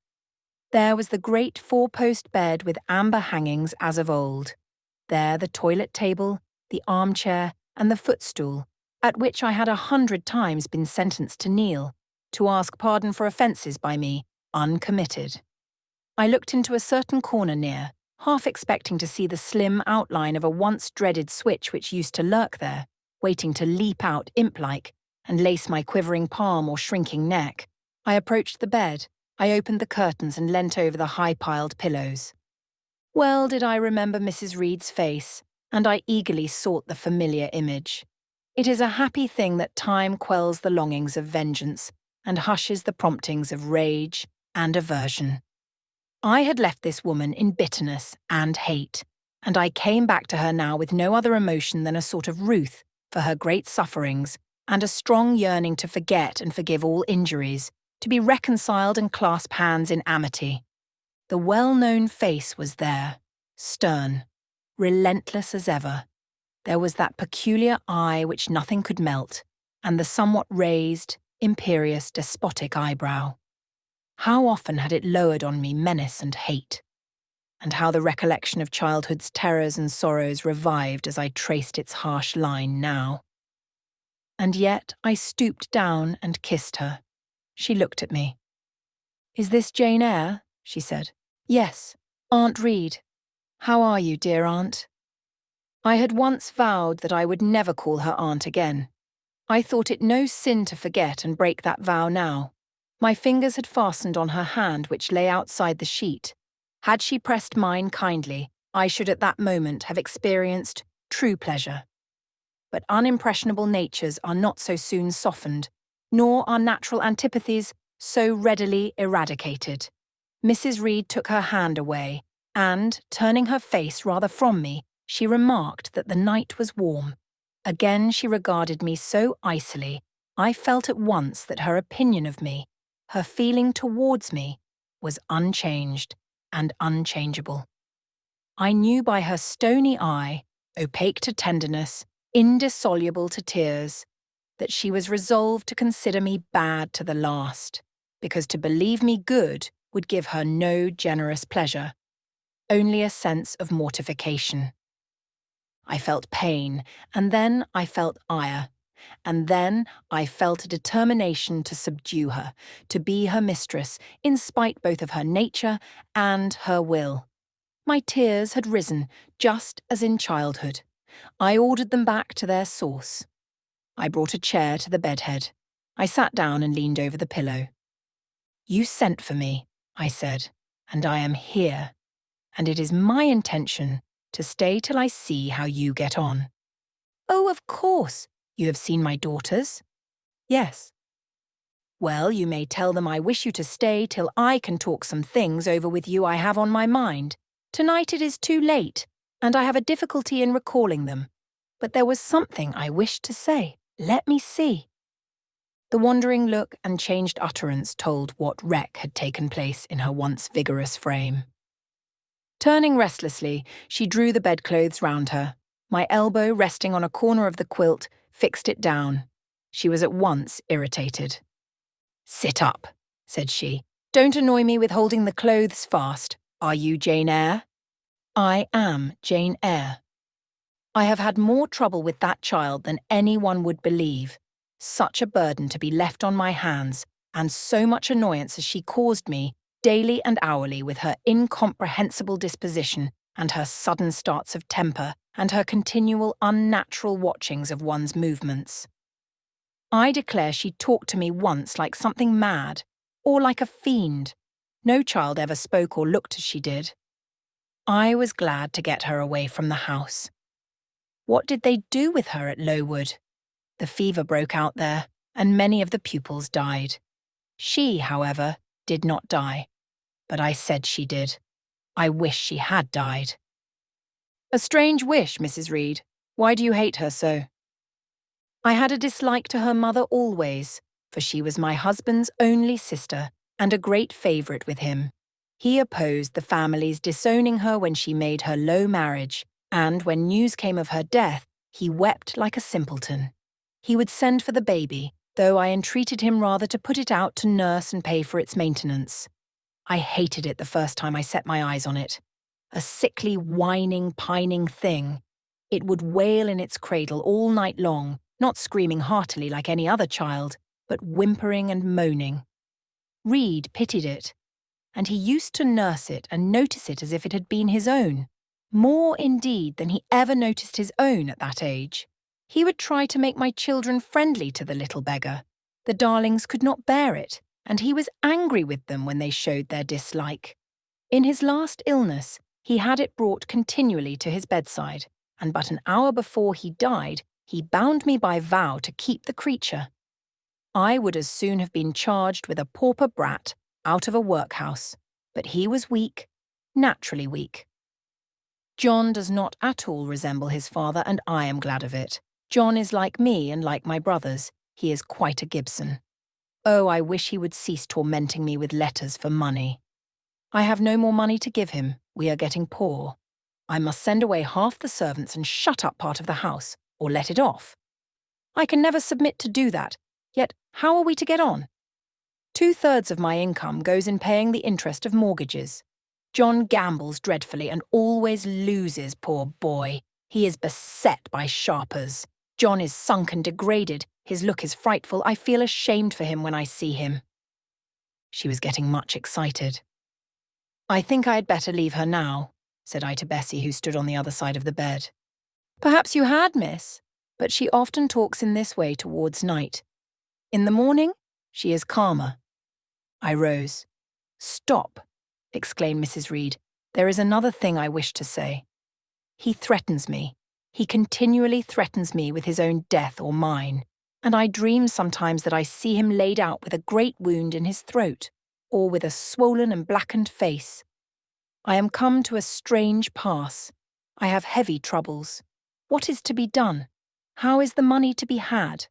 [SPEAKER 1] There was the great four-post bed with amber hangings as of old. There the toilet table, the armchair, and the footstool, at which I had 100 times been sentenced to kneel, to ask pardon for offences by me, uncommitted. I looked into a certain corner near, half expecting to see the slim outline of a once-dreaded switch which used to lurk there, waiting to leap out imp-like and lace my quivering palm or shrinking neck. I approached the bed. I opened the curtains and leant over the high-piled pillows. Well did I remember Mrs. Reed's face, and I eagerly sought the familiar image. It is a happy thing that time quells the longings of vengeance and hushes the promptings of rage and aversion. I had left this woman in bitterness and hate, and I came back to her now with no other emotion than a sort of ruth for her great sufferings and a strong yearning to forget and forgive all injuries, to be reconciled and clasp hands in amity. The well-known face was there, stern, relentless as ever. There was that peculiar eye which nothing could melt, and the somewhat raised, imperious, despotic eyebrow. How often had it lowered on me menace and hate, and how the recollection of childhood's terrors and sorrows revived as I traced its harsh line now. And yet I stooped down and kissed her. She looked at me. "Is this Jane Eyre?" she said. "Yes, Aunt Reed. How are you, dear aunt?" I had once vowed that I would never call her aunt again. I thought it no sin to forget and break that vow now. My fingers had fastened on her hand which lay outside the sheet. Had she pressed mine kindly, I should at that moment have experienced true pleasure. But unimpressionable natures are not so soon softened, nor are natural antipathies so readily eradicated. Mrs. Reed took her hand away, and, turning her face rather from me, she remarked that the night was warm. Again she regarded me so icily, I felt at once that her opinion of me, her feeling towards me, was unchanged and unchangeable. I knew by her stony eye, opaque to tenderness, indissoluble to tears, that she was resolved to consider me bad to the last, because to believe me good would give her no generous pleasure, only a sense of mortification. I felt pain, and then I felt ire, and then I felt a determination to subdue her, to be her mistress, in spite both of her nature and her will. My tears had risen, just as in childhood. I ordered them back to their source. I brought a chair to the bedhead. I sat down and leaned over the pillow. "You sent for me," I said, "and I am here, and it is my intention to stay till I see how you get on." "Oh, of course. You have seen my daughters?" "Yes." "Well, you may tell them I wish you to stay till I can talk some things over with you I have on my mind. Tonight it is too late, and I have a difficulty in recalling them. But there was something I wished to say. Let me see." The wandering look and changed utterance told what wreck had taken place in her once vigorous frame. Turning restlessly, she drew the bedclothes round her. My elbow, resting on a corner of the quilt, fixed it down. She was at once irritated. "Sit up," said she. "Don't annoy me with holding the clothes fast. Are you Jane Eyre?" "I am Jane Eyre." "I have had more trouble with that child than anyone would believe. Such a burden to be left on my hands, and so much annoyance as she caused me, daily and hourly, with her incomprehensible disposition and her sudden starts of temper and her continual unnatural watchings of one's movements. I declare she talked to me once like something mad, or like a fiend. No child ever spoke or looked as she did. I was glad to get her away from the house. What did they do with her at Lowood? The fever broke out there, and many of the pupils died. She, however, did not die. But I said she did. I wish she had died." "A strange wish, Mrs. Reed. Why do you hate her so?" "I had a dislike to her mother always, for she was my husband's only sister and a great favourite with him. He opposed the family's disowning her when she made her low marriage, and when news came of her death, he wept like a simpleton. He would send for the baby, though I entreated him rather to put it out to nurse and pay for its maintenance. I hated it the first time I set my eyes on it. A sickly, whining, pining thing. It would wail in its cradle all night long, not screaming heartily like any other child, but whimpering and moaning. Reed pitied it, and he used to nurse it and notice it as if it had been his own, more indeed than he ever noticed his own at that age. He would try to make my children friendly to the little beggar. The darlings could not bear it, and he was angry with them when they showed their dislike. In his last illness, he had it brought continually to his bedside, and but an hour before he died, he bound me by vow to keep the creature. I would as soon have been charged with a pauper brat out of a workhouse, but he was weak, naturally weak. John does not at all resemble his father, and I am glad of it. John is like me and like my brothers. He is quite a Gibson. Oh, I wish he would cease tormenting me with letters for money. I have no more money to give him. We are getting poor. I must send away half the servants and shut up part of the house, or let it off. I can never submit to do that, yet how are we to get on? 2/3 of my income goes in paying the interest of mortgages. John gambles dreadfully and always loses, poor boy. He is beset by sharpers. John is sunk and degraded. His look is frightful. I feel ashamed for him when I see him. She was getting much excited. I think I had better leave her now, said I to Bessie, who stood on the other side of the bed. Perhaps you had, miss, but she often talks in this way towards night. In the morning, she is calmer. I rose. Stop, exclaimed Mrs. Reed. There is another thing I wish to say. He threatens me. He continually threatens me with his own death or mine, and I dream sometimes that I see him laid out with a great wound in his throat, or with a swollen and blackened face. I am come to a strange pass. I have heavy troubles. What is to be done? How is the money to be had?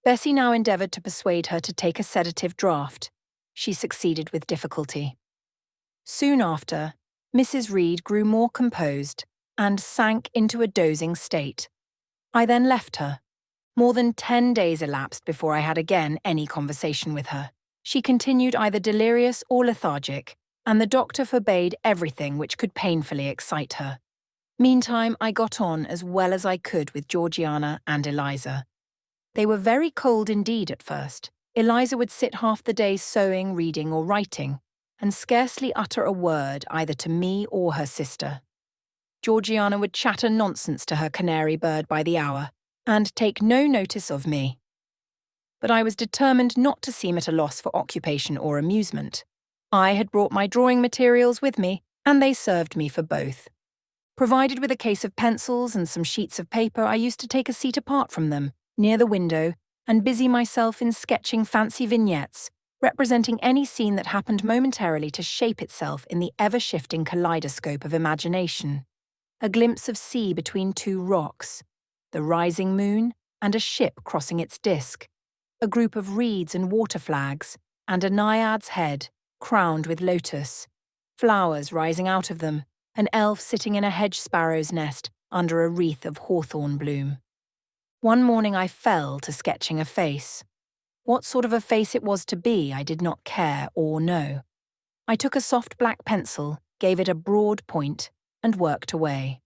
[SPEAKER 1] Bessie now endeavoured to persuade her to take a sedative draught. She succeeded with difficulty. Soon after, Mrs. Reed grew more composed and sank into a dozing state. I then left her. More than 10 days elapsed before I had again any conversation with her. She continued either delirious or lethargic, and the doctor forbade everything which could painfully excite her. Meantime, I got on as well as I could with Georgiana and Eliza. They were very cold indeed at first. Eliza would sit half the day sewing, reading, or writing, and scarcely utter a word either to me or her sister. Georgiana would chatter nonsense to her canary bird by the hour, and take no notice of me. But I was determined not to seem at a loss for occupation or amusement. I had brought my drawing materials with me, and they served me for both. Provided with a case of pencils and some sheets of paper, I used to take a seat apart from them, near the window, and busy myself in sketching fancy vignettes, representing any scene that happened momentarily to shape itself in the ever-shifting kaleidoscope of imagination. A glimpse of sea between two rocks, the rising moon, and a ship crossing its disk, a group of reeds and water flags, and a naiad's head, crowned with lotus, flowers rising out of them, an elf sitting in a hedge sparrow's nest under a wreath of hawthorn bloom. One morning I fell to sketching a face. What sort of a face it was to be, I did not care or know. I took a soft black pencil, gave it a broad point, and worked away.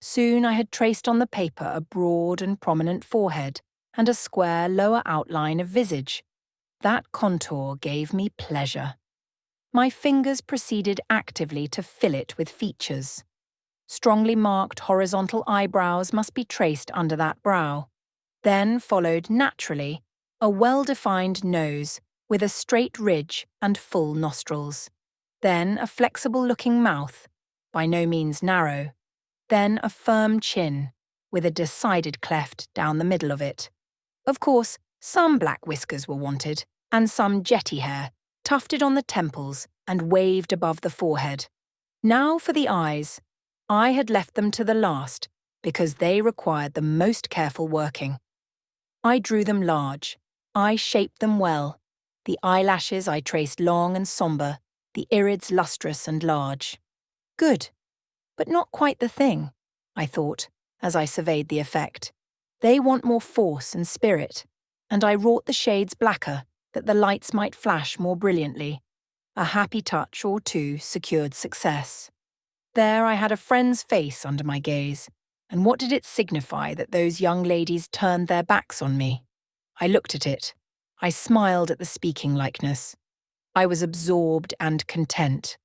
[SPEAKER 1] Soon I had traced on the paper a broad and prominent forehead, and a square lower outline of visage. That contour gave me pleasure. My fingers proceeded actively to fill it with features. Strongly marked horizontal eyebrows must be traced under that brow. Then followed naturally a well-defined nose with a straight ridge and full nostrils. Then a flexible-looking mouth, by no means narrow. Then a firm chin, with a decided cleft down the middle of it. Of course, some black whiskers were wanted, and some jetty hair, tufted on the temples and waved above the forehead. Now for the eyes. I had left them to the last, because they required the most careful working. I drew them large. I shaped them well. The eyelashes I traced long and sombre, the irids lustrous and large. Good, but not quite the thing, I thought, as I surveyed the effect. They want more force and spirit, and I wrought the shades blacker that the lights might flash more brilliantly. A happy touch or two secured success. There I had a friend's face under my gaze, and what did it signify that those young ladies turned their backs on me? I looked at it. I smiled at the speaking likeness. I was absorbed and content.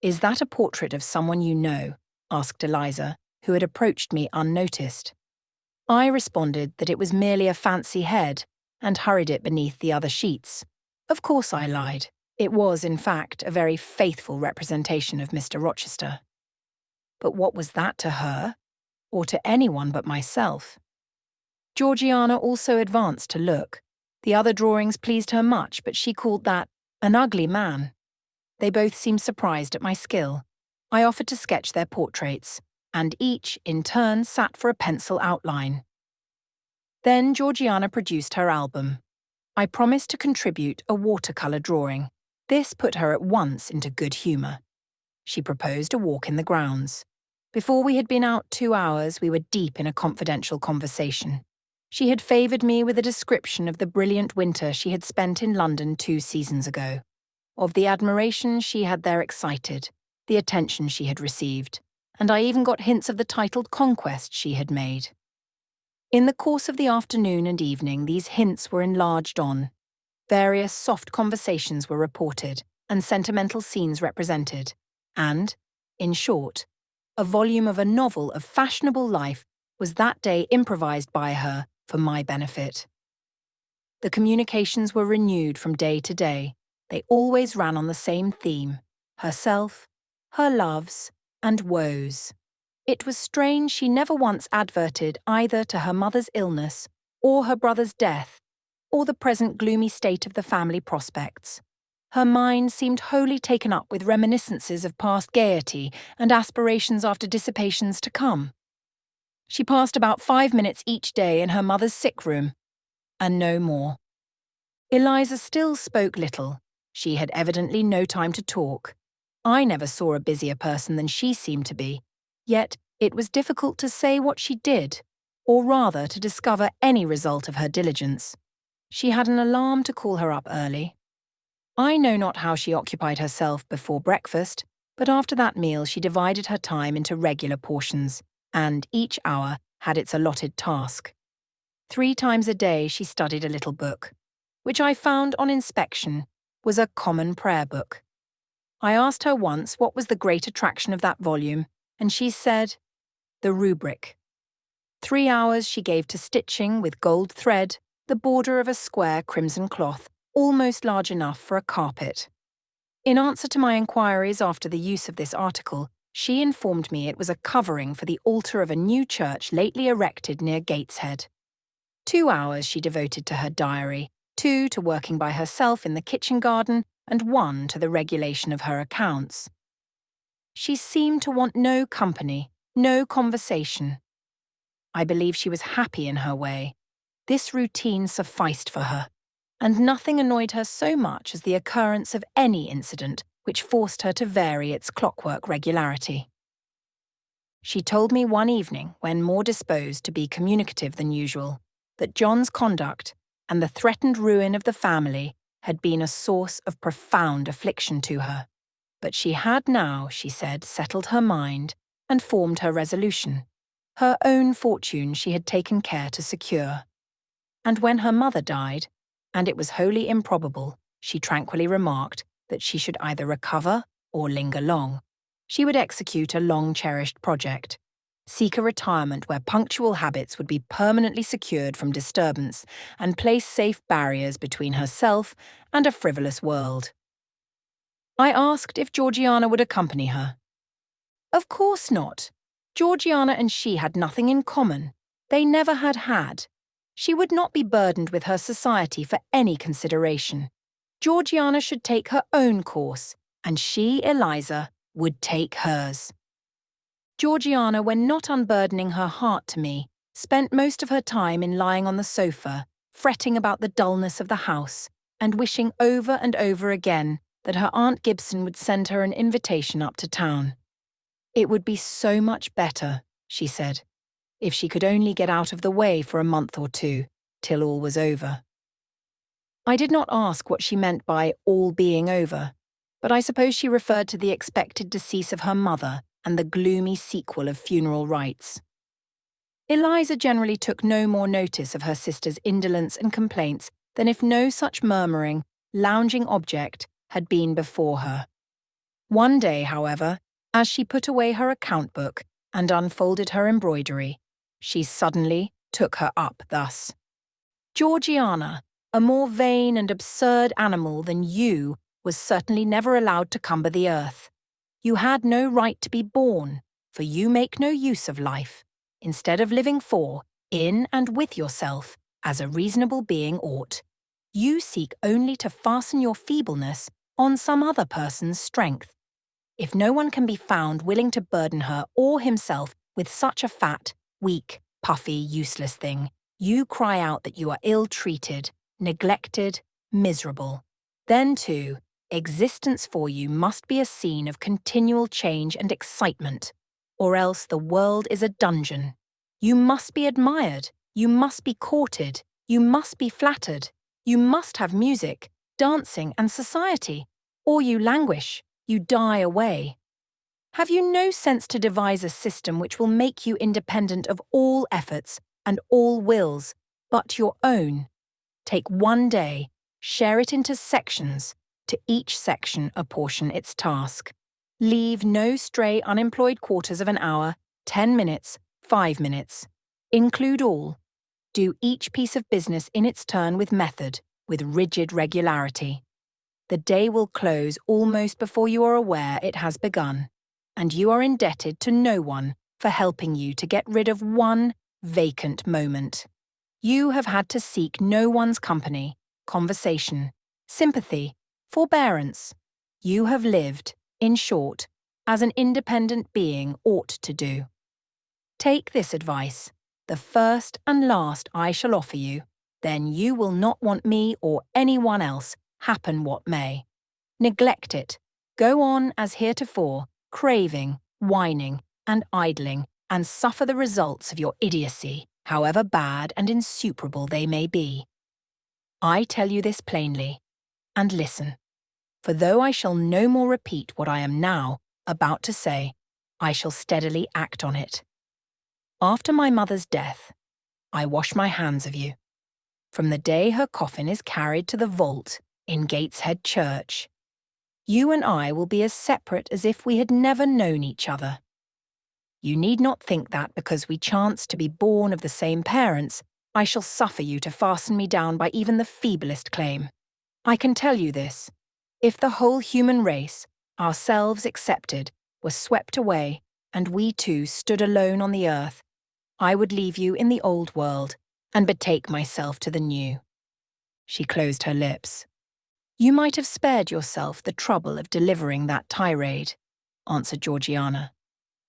[SPEAKER 1] "Is that a portrait of someone you know?" asked Eliza, who had approached me unnoticed. I responded that it was merely a fancy head and hurried it beneath the other sheets. Of course I lied. It was, in fact, a very faithful representation of Mr. Rochester. But what was that to her, or to anyone but myself? Georgiana also advanced to look. The other drawings pleased her much, but she called that an ugly man. They both seemed surprised at my skill. I offered to sketch their portraits, and each, in turn, sat for a pencil outline. Then Georgiana produced her album. I promised to contribute a watercolour drawing. This put her at once into good humour. She proposed a walk in the grounds. Before we had been out 2 hours, we were deep in a confidential conversation. She had favoured me with a description of the brilliant winter she had spent in London 2 seasons ago, of the admiration she had there excited, the attention she had received, and I even got hints of the titled conquest she had made. In the course of the afternoon and evening, these hints were enlarged on. Various soft conversations were reported, and sentimental scenes represented, and, in short, a volume of a novel of fashionable life was that day improvised by her for my benefit. The communications were renewed from day to day. They always ran on the same theme: herself, her loves, and woes. It was strange she never once adverted either to her mother's illness, or her brother's death, or the present gloomy state of the family prospects. Her mind seemed wholly taken up with reminiscences of past gaiety and aspirations after dissipations to come. She passed about 5 minutes each day in her mother's sick room, and no more. Eliza still spoke little. She had evidently no time to talk. I never saw a busier person than she seemed to be, yet it was difficult to say what she did, or rather to discover any result of her diligence. She had an alarm to call her up early. I know not how she occupied herself before breakfast, but after that meal she divided her time into regular portions, and each hour had its allotted task. 3 times a day she studied a little book, which I found on inspection was a common prayer book. I asked her once what was the great attraction of that volume, and she said, "The rubric." 3 hours she gave to stitching with gold thread the border of a square crimson cloth, almost large enough for a carpet. In answer to my inquiries after the use of this article, she informed me it was a covering for the altar of a new church lately erected near Gateshead. 2 hours she devoted to her diary, 2 to working by herself in the kitchen garden, and 1 to the regulation of her accounts. She seemed to want no company, no conversation. I believe she was happy in her way. This routine sufficed for her, and nothing annoyed her so much as the occurrence of any incident which forced her to vary its clockwork regularity. She told me one evening, when more disposed to be communicative than usual, that John's conduct and the threatened ruin of the family had been a source of profound affliction to her. But she had now, she said, settled her mind and formed her resolution. Her own fortune she had taken care to secure. And when her mother died, and it was wholly improbable, she tranquilly remarked that she should either recover or linger long, she would execute a long-cherished project, seek a retirement where punctual habits would be permanently secured from disturbance and place safe barriers between herself and a frivolous world. I asked if Georgiana would accompany her. Of course not. Georgiana and she had nothing in common. They never had had. She would not be burdened with her society for any consideration. Georgiana should take her own course, and she, Eliza, would take hers. Georgiana, when not unburdening her heart to me, spent most of her time in lying on the sofa, fretting about the dullness of the house, and wishing over and over again that her Aunt Gibson would send her an invitation up to town. It would be so much better, she said. if she could only get out of the way for a month or two, till all was over. I did not ask what she meant by all being over, but I suppose she referred to the expected decease of her mother and the gloomy sequel of funeral rites. Eliza generally took no more notice of her sister's indolence and complaints than if no such murmuring, lounging object had been before her. One day, however, as she put away her account book and unfolded her embroidery, she suddenly took her up thus. "Georgiana, a more vain and absurd animal than you was certainly never allowed to cumber the earth. You had no right to be born, for you make no use of life, instead of living for, in and with yourself, as a reasonable being ought. You seek only to fasten your feebleness on some other person's strength. If no one can be found willing to burden her or himself with such a fat, weak, puffy, useless thing, you cry out that you are ill-treated, neglected, miserable. Then, too, existence for you must be a scene of continual change and excitement, or else the world is a dungeon. You must be admired, you must be courted, you must be flattered, you must have music, dancing, and society, or you languish, you die away. Have you no sense to devise a system which will make you independent of all efforts and all wills, but your own? Take one day, share it into sections, to each section apportion its task. Leave no stray unemployed quarters of an hour, 10 minutes, 5 minutes. Include all. Do each piece of business in its turn with method, with rigid regularity. The day will close almost before you are aware it has begun, and you are indebted to no one for helping you to get rid of one vacant moment. You have had to seek no one's company, conversation, sympathy, forbearance. You have lived, in short, as an independent being ought to do. Take this advice, the first and last I shall offer you, then you will not want me or anyone else, happen what may. Neglect it. Go on as heretofore, craving, whining, and idling, and suffer the results of your idiocy, however bad and insuperable they may be. I tell you this plainly, and listen, for though I shall no more repeat what I am now about to say, I shall steadily act on it. After my mother's death, I wash my hands of you. From the day her coffin is carried to the vault in Gateshead Church, you and I will be as separate as if we had never known each other. You need not think that because we chance to be born of the same parents, I shall suffer you to fasten me down by even the feeblest claim. I can tell you this, if the whole human race, ourselves excepted, were swept away, and we two stood alone on the earth, I would leave you in the old world and betake myself to the new. She closed her lips. You might have spared yourself the trouble of delivering that tirade, answered Georgiana.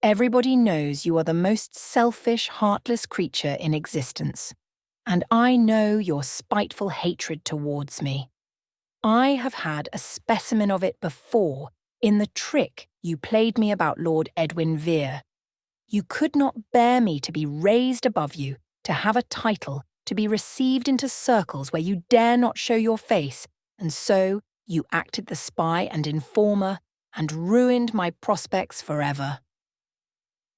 [SPEAKER 1] Everybody knows you are the most selfish, heartless creature in existence, and I know your spiteful hatred towards me. I have had a specimen of it before in the trick you played me about Lord Edwin Vere. You could not bear me to be raised above you, to have a title, to be received into circles where you dare not show your face, and so you acted the spy and informer and ruined my prospects forever.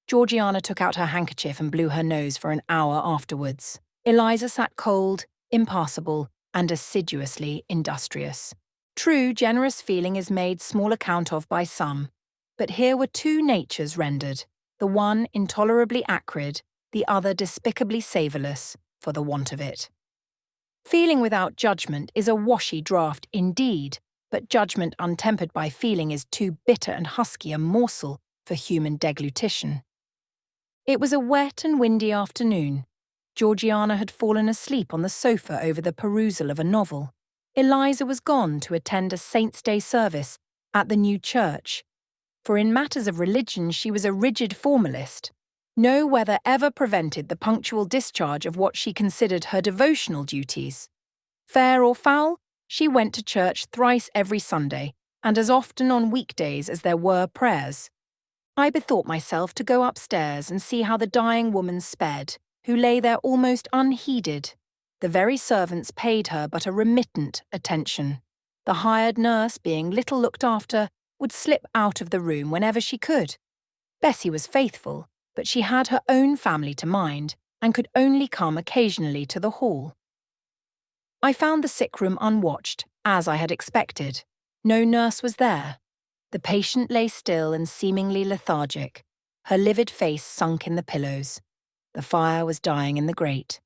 [SPEAKER 1] Georgiana took out her handkerchief and blew her nose for an hour afterwards. Eliza sat cold, impassible, and assiduously industrious. True, generous feeling is made small account of by some, but here were two natures rendered, the one intolerably acrid, the other despicably savourless, for the want of it. Feeling without judgment is a washy draught indeed, but judgment untempered by feeling is too bitter and husky a morsel for human deglutition. It was a wet and windy afternoon. Georgiana had fallen asleep on the sofa over the perusal of a novel. Eliza was gone to attend a Saint's Day service at the new church, for in matters of religion she was a rigid formalist. No weather ever prevented the punctual discharge of what she considered her devotional duties. Fair or foul, she went to church thrice every Sunday, and as often on weekdays as there were prayers. I bethought myself to go upstairs and see how the dying woman sped, who lay there almost unheeded. The very servants paid her but a remittent attention. The hired nurse, being little looked after, would slip out of the room whenever she could. Bessie was faithful, but she had her own family to mind, and could only come occasionally to the hall. I found the sick room unwatched, as I had expected. No nurse was there. The patient lay still and seemingly lethargic, her livid face sunk in the pillows. The fire was dying in the grate.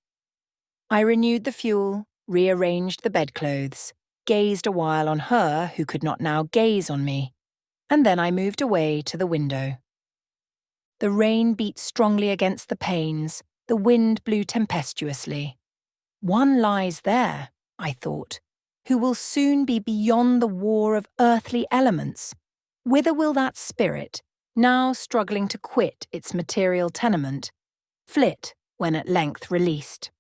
[SPEAKER 1] I renewed the fuel, rearranged the bedclothes, gazed a while on her who could not now gaze on me, and then I moved away to the window. The rain beat strongly against the panes, the wind blew tempestuously. One lies there, I thought, who will soon be beyond the war of earthly elements. Whither will that spirit, now struggling to quit its material tenement, flit when at length released?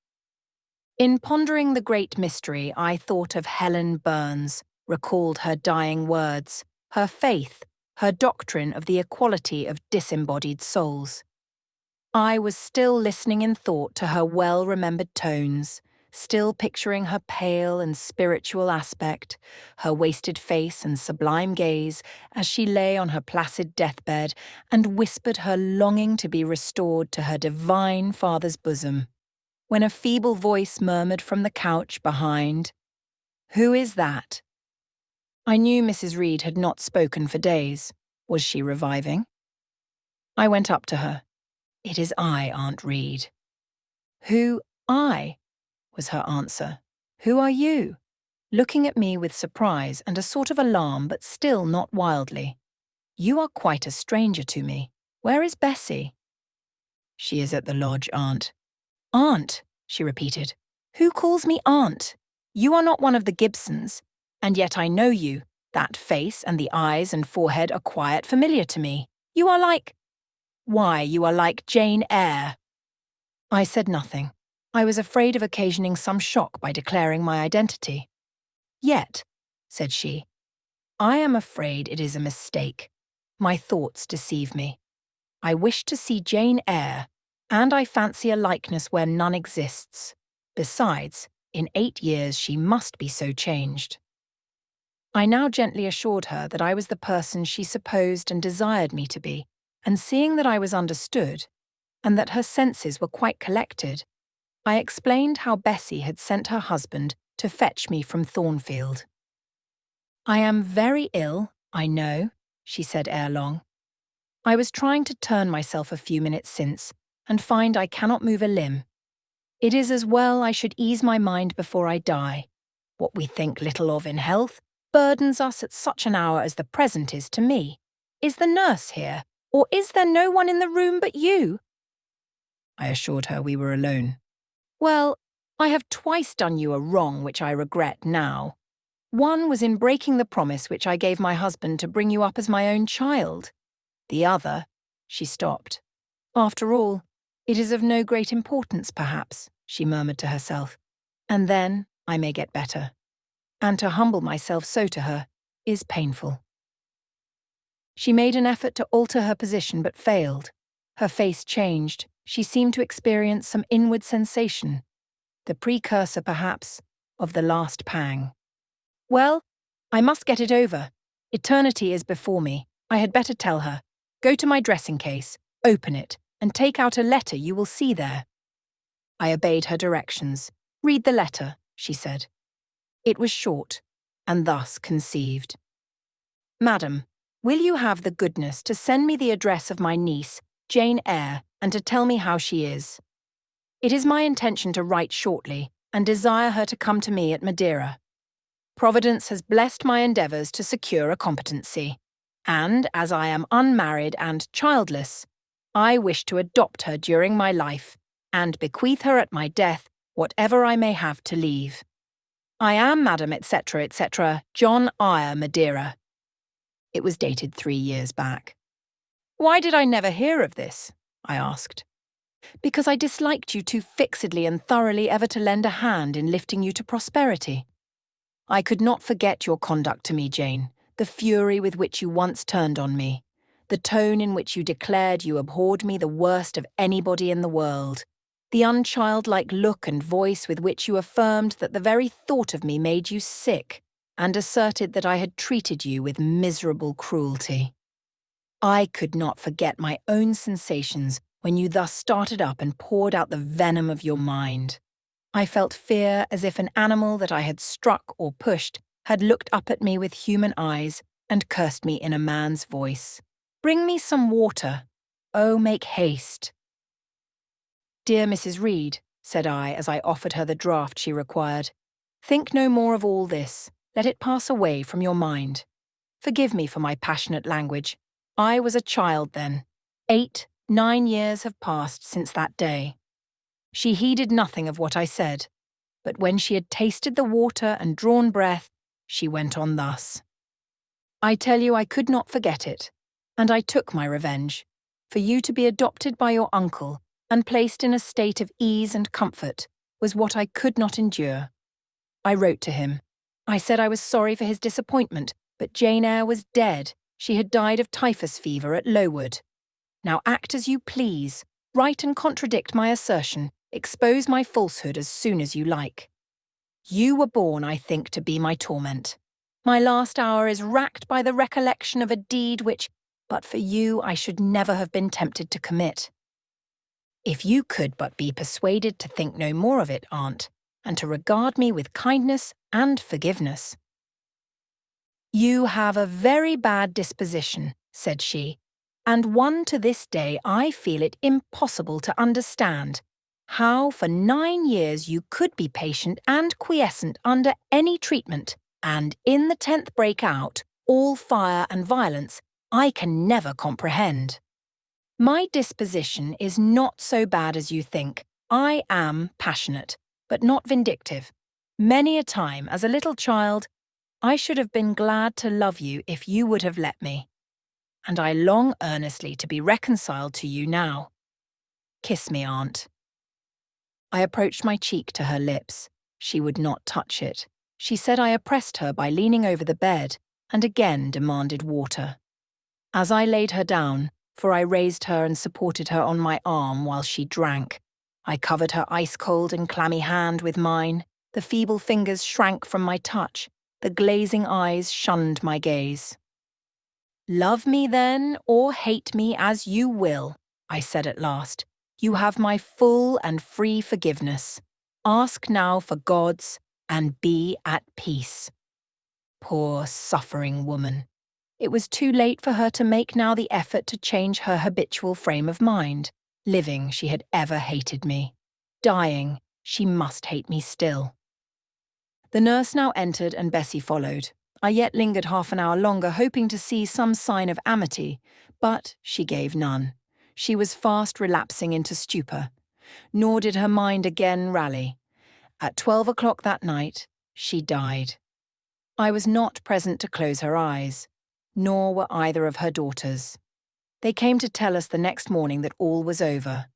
[SPEAKER 1] In pondering the great mystery, I thought of Helen Burns, recalled her dying words, her faith, her doctrine of the equality of disembodied souls. I was still listening in thought to her well-remembered tones, still picturing her pale and spiritual aspect, her wasted face and sublime gaze as she lay on her placid deathbed and whispered her longing to be restored to her divine Father's bosom, when a feeble voice murmured from the couch behind, "Who is that?" I knew Mrs. Reed had not spoken for days. Was she reviving? I went up to her. "It is I, Aunt Reed." "Who, I?" was her answer. "Who are you?" Looking at me with surprise and a sort of alarm, but still not wildly. "You are quite a stranger to me. Where is Bessie?" "She is at the lodge, Aunt." "Aunt," she repeated. "Who calls me aunt? You are not one of the Gibsons, and yet I know you. That face and the eyes and forehead are quite familiar to me. You are like— Why, you are like Jane Eyre." I said nothing. I was afraid of occasioning some shock by declaring my identity. "Yet," said she, "I am afraid it is a mistake. My thoughts deceive me. I wish to see Jane Eyre, and I fancy a likeness where none exists. Besides, in 8 years she must be so changed." I now gently assured her that I was the person she supposed and desired me to be, and seeing that I was understood, and that her senses were quite collected, I explained how Bessie had sent her husband to fetch me from Thornfield. "I am very ill, I know," she said ere long. "I was trying to turn myself a few minutes since, and find I cannot move a limb. It is as well I should ease my mind before I die. What we think little of in health burdens us at such an hour as the present is to me. Is the nurse here, or is there no one in the room but you?" I assured her we were alone. "Well, I have twice done you a wrong which I regret now. One was in breaking the promise which I gave my husband to bring you up as my own child. The other—" She stopped. "After all, it is of no great importance, perhaps," she murmured to herself. "And then I may get better. And to humble myself so to her is painful." She made an effort to alter her position but failed. Her face changed. She seemed to experience some inward sensation, the precursor, perhaps, of the last pang. "Well, I must get it over. Eternity is before me. I had better tell her. Go to my dressing case, open it, and take out a letter you will see there." I obeyed her directions. "Read the letter," she said. It was short, and thus conceived. "Madam, will you have the goodness to send me the address of my niece, Jane Eyre, and to tell me how she is? It is my intention to write shortly, and desire her to come to me at Madeira. Providence has blessed my endeavours to secure a competency, and as I am unmarried and childless, I wish to adopt her during my life, and bequeath her at my death whatever I may have to leave. I am, Madam, etc., etc., John Eyre, Madeira." It was dated 3 years back. "Why did I never hear of this?" I asked. "Because I disliked you too fixedly and thoroughly ever to lend a hand in lifting you to prosperity. I could not forget your conduct to me, Jane, the fury with which you once turned on me. The tone in which you declared you abhorred me the worst of anybody in the world. The unchildlike look and voice with which you affirmed that the very thought of me made you sick, and asserted that I had treated you with miserable cruelty. I could not forget my own sensations when you thus started up and poured out the venom of your mind. I felt fear as if an animal that I had struck or pushed had looked up at me with human eyes and cursed me in a man's voice. "Bring me some water. Oh, make haste." "Dear Mrs. Reed," said I as I offered her the draught she required, "think no more of all this. Let it pass away from your mind. Forgive me for my passionate language. I was a child then. 8, 9 years have passed since that day." She heeded nothing of what I said, but when she had tasted the water and drawn breath, she went on thus. "I tell you I could not forget it, and I took my revenge. For you to be adopted by your uncle and placed in a state of ease and comfort was what I could not endure. I wrote to him. I said I was sorry for his disappointment, but Jane Eyre was dead. She had died of typhus fever at Lowood. Now act as you please. Write and contradict my assertion. Expose my falsehood as soon as you like. You were born, I think, to be my torment. My last hour is racked by the recollection of a deed which, but for you, I should never have been tempted to commit. If you could but be persuaded to think no more of it, aunt, and to regard me with kindness and forgiveness." "You have a very bad disposition," said she, "and one to this day I feel it impossible to understand. How for 9 years you could be patient and quiescent under any treatment, and in the 10th break out, all fire and violence, I can never comprehend. My disposition is not so bad as you think. I am passionate, but not vindictive. Many a time, as a little child, I should have been glad to love you if you would have let me. And I long earnestly to be reconciled to you now. Kiss me, aunt." I approached my cheek to her lips. She would not touch it. She said I oppressed her by leaning over the bed, and again demanded water. As I laid her down, for I raised her and supported her on my arm while she drank, I covered her ice-cold and clammy hand with mine. The feeble fingers shrank from my touch. The glazing eyes shunned my gaze. "Love me then, or hate me as you will," I said at last. "You have my full and free forgiveness. Ask now for God's, and be at peace." Poor suffering woman. It was too late for her to make now the effort to change her habitual frame of mind. Living, she had ever hated me. Dying, she must hate me still. The nurse now entered and Bessie followed. I yet lingered half an hour longer, hoping to see some sign of amity, but she gave none. She was fast relapsing into stupor, nor did her mind again rally. At 12 o'clock that night, she died. I was not present to close her eyes, nor were either of her daughters. They came to tell us the next morning that all was over.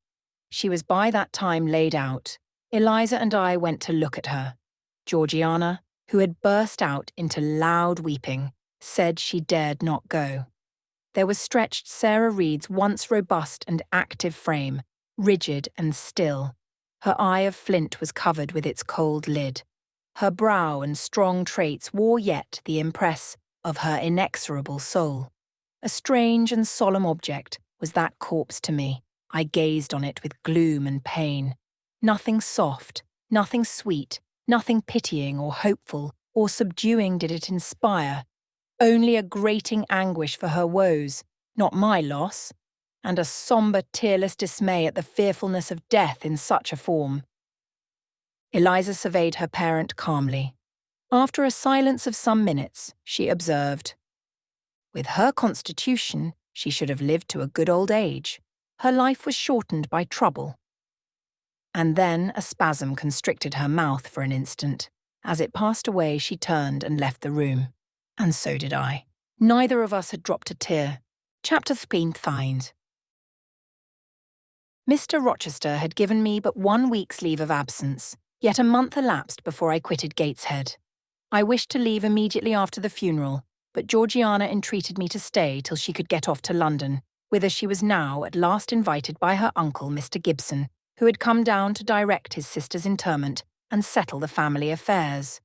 [SPEAKER 1] She was by that time laid out. Eliza and I went to look at her. Georgiana, who had burst out into loud weeping, said she dared not go. There was stretched Sarah Reed's once robust and active frame, rigid and still. Her eye of flint was covered with its cold lid. Her brow and strong traits wore yet the impress of her inexorable soul. A strange and solemn object was that corpse to me. I gazed on it with gloom and pain. Nothing soft, nothing sweet, nothing pitying or hopeful or subduing did it inspire. Only a grating anguish for her woes, not my loss, and a sombre, tearless dismay at the fearfulness of death in such a form. Eliza surveyed her parent calmly. After a silence of some minutes, she observed, "With her constitution, she should have lived to a good old age. Her life was shortened by trouble." And then a spasm constricted her mouth for an instant. As it passed away, she turned and left the room. And so did I. Neither of us had dropped a tear. Chapter 3. Mr. Rochester had given me but 1 week's leave of absence, yet a month elapsed before I quitted Gateshead. I wished to leave immediately after the funeral, but Georgiana entreated me to stay till she could get off to London, whither she was now at last invited by her uncle, Mr. Gibson, who had come down to direct his sister's interment and settle the family affairs.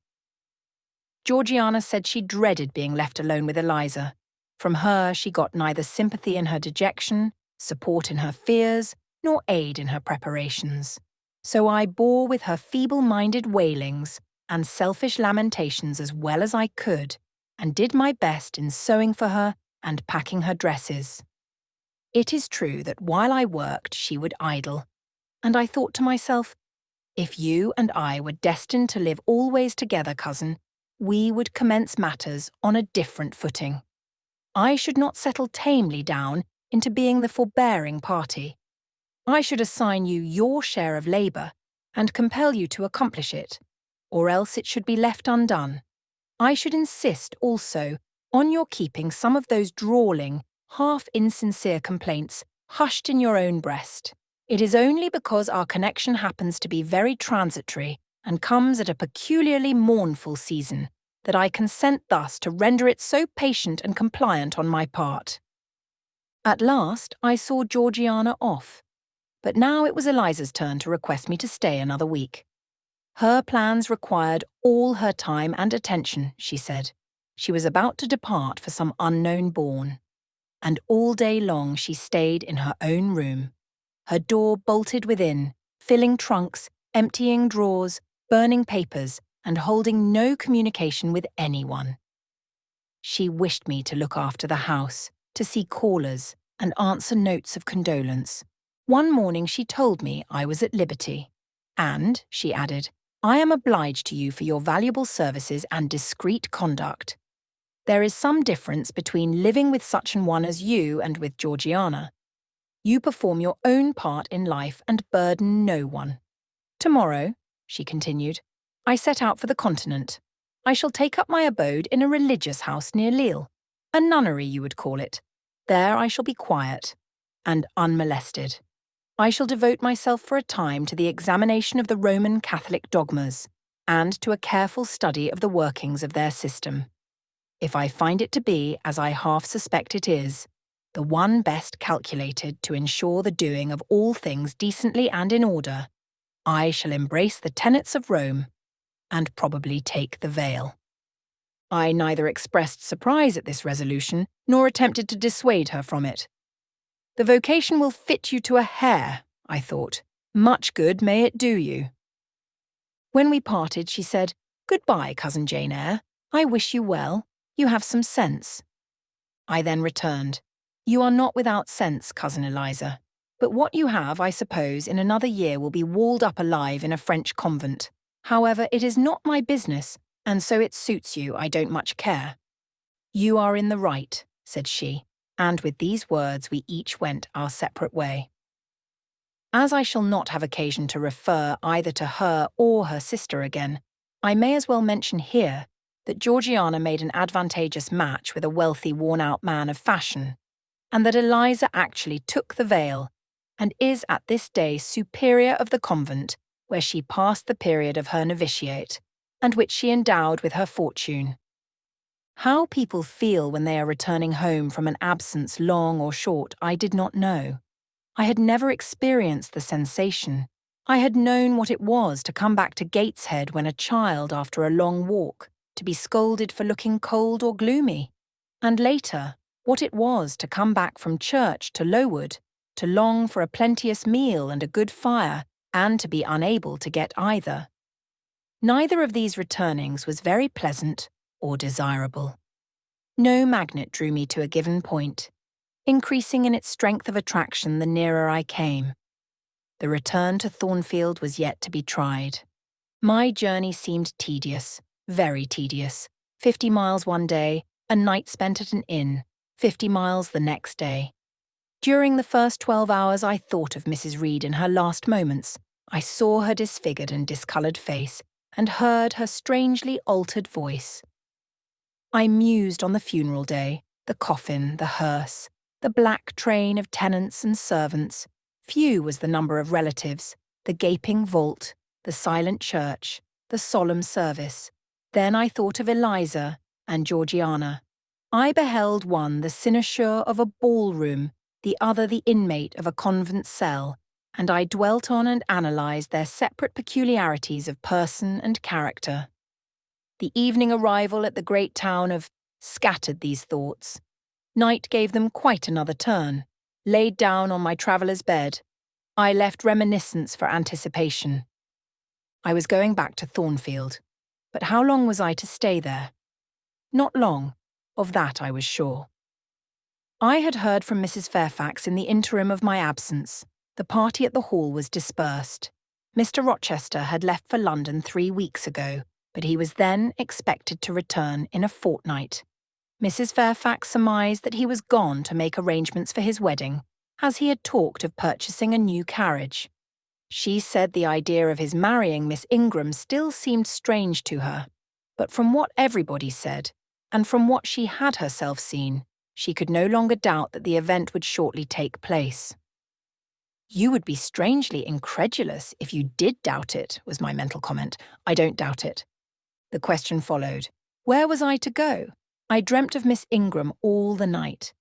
[SPEAKER 1] Georgiana said she dreaded being left alone with Eliza. From her she got neither sympathy in her dejection, support in her fears, nor aid in her preparations. So I bore with her feeble-minded wailings and selfish lamentations as well as I could, and did my best in sewing for her and packing her dresses. It is true that while I worked she would idle, and I thought to myself, if you and I were destined to live always together, cousin, we would commence matters on a different footing. I should not settle tamely down into being the forbearing party. I should assign you your share of labour and compel you to accomplish it, or else it should be left undone. I should insist also on your keeping some of those drawling, half-insincere complaints hushed in your own breast. It is only because our connection happens to be very transitory and comes at a peculiarly mournful season that I consent thus to render it so patient and compliant on my part. At last I saw Georgiana off, but now it was Eliza's turn to request me to stay another week. Her plans required all her time and attention, she said. She was about to depart for some unknown bourne, and all day long she stayed in her own room, her door bolted within, filling trunks, emptying drawers, burning papers, and holding no communication with anyone. She wished me to look after the house, to see callers, and answer notes of condolence. One morning she told me I was at liberty. And, she added, I am obliged to you for your valuable services and discreet conduct. There is some difference between living with such an one as you and with Georgiana. You perform your own part in life and burden no one. Tomorrow, she continued, I set out for the continent. I shall take up my abode in a religious house near Lille, a nunnery you would call it. There I shall be quiet and unmolested. I shall devote myself for a time to the examination of the Roman Catholic dogmas and to a careful study of the workings of their system. If I find it to be, as I half suspect it is, the one best calculated to ensure the doing of all things decently and in order, I shall embrace the tenets of Rome and probably take the veil. I neither expressed surprise at this resolution nor attempted to dissuade her from it. The vocation will fit you to a hair, I thought. Much good may it do you. When we parted, she said, Goodbye, cousin Jane Eyre. I wish you well. You have some sense. I then returned, You are not without sense, cousin Eliza. But what you have, I suppose, in another year will be walled up alive in a French convent. However, it is not my business, and so it suits you, I don't much care. You are in the right, said she, and with these words we each went our separate way. As I shall not have occasion to refer either to her or her sister again, I may as well mention here that Georgiana made an advantageous match with a wealthy, worn-out man of fashion, and that Eliza actually took the veil and is at this day superior of the convent where she passed the period of her novitiate, and which she endowed with her fortune. How people feel when they are returning home from an absence long or short, I did not know. I had never experienced the sensation. I had known what it was to come back to Gateshead when a child after a long walk, to be scolded for looking cold or gloomy, and later, what it was to come back from church to Lowood, to long for a plenteous meal and a good fire, and to be unable to get either. Neither of these returnings was very pleasant or desirable. No magnet drew me to a given point, increasing in its strength of attraction the nearer I came. The return to Thornfield was yet to be tried. My journey seemed tedious, very tedious. 50 miles one day, a night spent at an inn, 50 miles the next day. During the first 12 hours I thought of Mrs. Reed in her last moments. I saw her disfigured and discoloured face, and heard her strangely altered voice. I mused on the funeral day, the coffin, the hearse, the black train of tenants and servants. Few was the number of relatives, the gaping vault, the silent church, the solemn service. Then I thought of Eliza and Georgiana. I beheld one the cynosure of a ballroom, the other the inmate of a convent cell, and I dwelt on and analysed their separate peculiarities of person and character. The evening arrival at the great town of scattered these thoughts. Night gave them quite another turn. Laid down on my traveller's bed, I left reminiscence for anticipation. I was going back to Thornfield, but how long was I to stay there? Not long, of that I was sure. I had heard from Mrs. Fairfax in the interim of my absence. The party at the Hall was dispersed. Mr. Rochester had left for London 3 weeks ago, but he was then expected to return in a fortnight. Mrs. Fairfax surmised that he was gone to make arrangements for his wedding, as he had talked of purchasing a new carriage. She said the idea of his marrying Miss Ingram still seemed strange to her, but from what everybody said, and from what she had herself seen, she could no longer doubt that the event would shortly take place. "You would be strangely incredulous if you did doubt it," was my mental comment. "I don't doubt it." The question followed. Where was I to go? I dreamt of Miss Ingram all the night.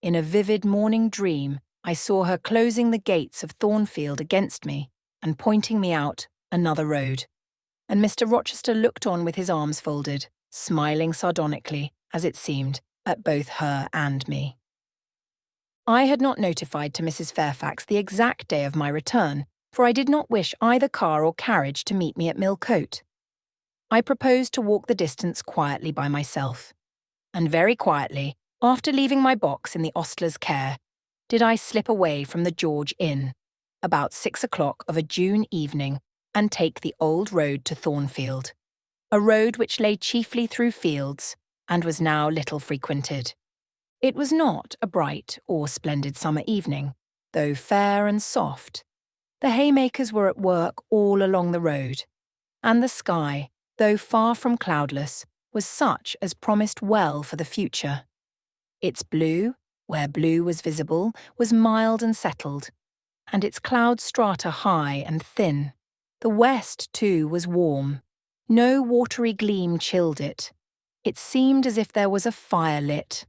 [SPEAKER 1] In a vivid morning dream, I saw her closing the gates of Thornfield against me and pointing me out another road. And Mr. Rochester looked on with his arms folded, smiling sardonically, as it seemed, at both her and me. I had not notified to Mrs. Fairfax the exact day of my return, for I did not wish either car or carriage to meet me at Millcote. I proposed to walk the distance quietly by myself. And very quietly, after leaving my box in the ostler's care, did I slip away from the George Inn, about 6 o'clock of a June evening, and take the old road to Thornfield, a road which lay chiefly through fields, and was now little frequented. It was not a bright or splendid summer evening, though fair and soft. The haymakers were at work all along the road, and the sky, though far from cloudless, was such as promised well for the future. Its blue, where blue was visible, was mild and settled, and its cloud strata high and thin. The west, too, was warm. No watery gleam chilled it. It seemed as if there was a fire lit,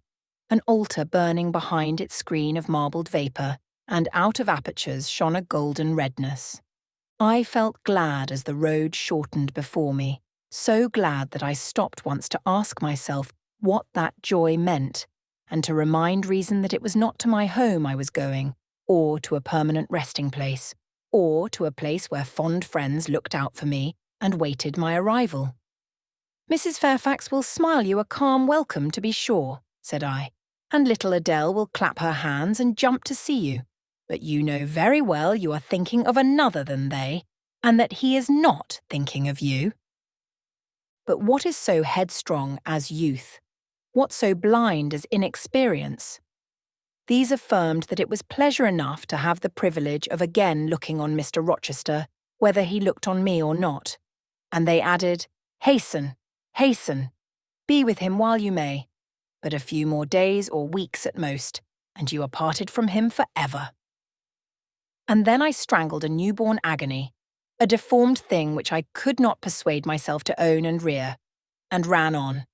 [SPEAKER 1] an altar burning behind its screen of marbled vapour, and out of apertures shone a golden redness. I felt glad as the road shortened before me, so glad that I stopped once to ask myself what that joy meant, and to remind reason that it was not to my home I was going, or to a permanent resting place, or to a place where fond friends looked out for me and waited my arrival. "Mrs. Fairfax will smile you a calm welcome, to be sure," said I, "and little Adele will clap her hands and jump to see you. But you know very well you are thinking of another than they, and that he is not thinking of you." But what is so headstrong as youth? What so blind as inexperience? These affirmed that it was pleasure enough to have the privilege of again looking on Mr. Rochester, whether he looked on me or not. And they added, "Hasten, hasten, be with him while you may. But a few more days or weeks at most, and you are parted from him for ever." And then I strangled a newborn agony, a deformed thing which I could not persuade myself to own and rear, and ran on.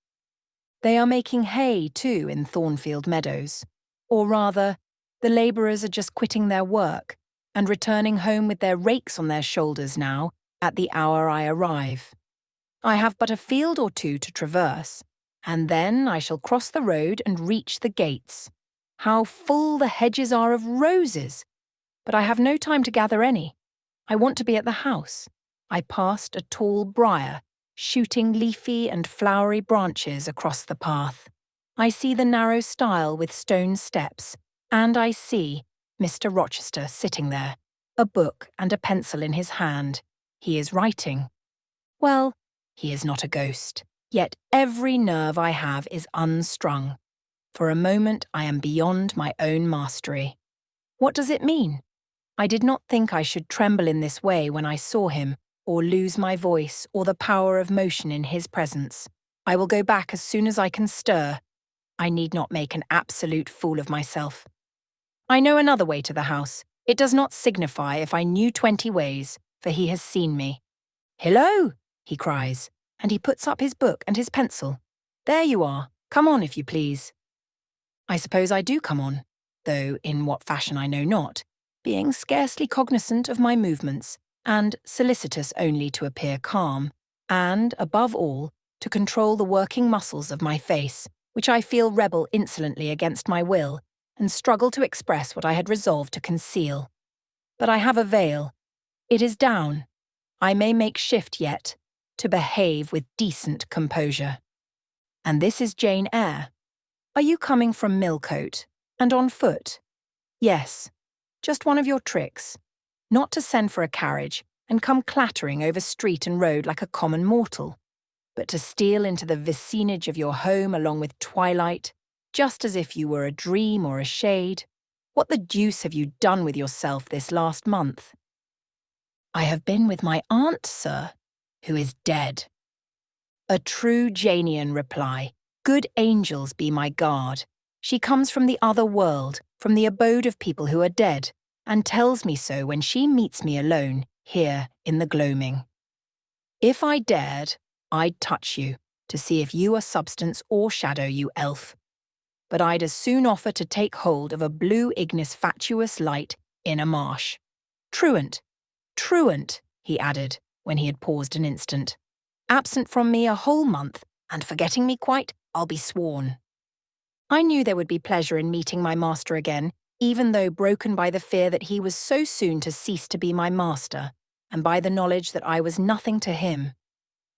[SPEAKER 1] They are making hay, too, in Thornfield meadows. Or rather, the labourers are just quitting their work and returning home with their rakes on their shoulders now, at the hour I arrive. I have but a field or two to traverse, and then I shall cross the road and reach the gates. How full the hedges are of roses! But I have no time to gather any. I want to be at the house. I passed a tall briar, shooting leafy and flowery branches across the path. I see the narrow stile with stone steps, and I see Mr. Rochester sitting there, a book and a pencil in his hand. He is writing. Well, he is not a ghost, yet every nerve I have is unstrung. For a moment I am beyond my own mastery. What does it mean? I did not think I should tremble in this way when I saw him, or lose my voice or the power of motion in his presence. I will go back as soon as I can stir. I need not make an absolute fool of myself. I know another way to the house. It does not signify if I knew 20 ways, for he has seen me. "Hillo!" he cries, and he puts up his book and his pencil. "There you are. Come on, if you please. I suppose I do come on, though in what fashion I know not, being scarcely cognizant of my movements, and solicitous only to appear calm, and, above all, to control the working muscles of my face, which I feel rebel insolently against my will, and struggle to express what I had resolved to conceal. But I have a veil. It is down. I may make shift yet, to behave with decent composure. And this is Jane Eyre. Are you coming from Millcote, and on foot? Yes, just one of your tricks. Not to send for a carriage and come clattering over street and road like a common mortal, but to steal into the vicinage of your home along with twilight, just as if you were a dream or a shade. What the deuce have you done with yourself this last month? I have been with my aunt, sir, who is dead. A true Janian reply. Good angels be my guard. She comes from the other world, from the abode of people who are dead, and tells me so when she meets me alone, here in the gloaming. If I dared, I'd touch you, to see if you are substance or shadow, you elf. But I'd as soon offer to take hold of a blue ignis fatuous light in a marsh. Truant, truant, he added, when he had paused an instant. Absent from me a whole month, and forgetting me quite, I'll be sworn. I knew there would be pleasure in meeting my master again, even though broken by the fear that he was so soon to cease to be my master, and by the knowledge that I was nothing to him.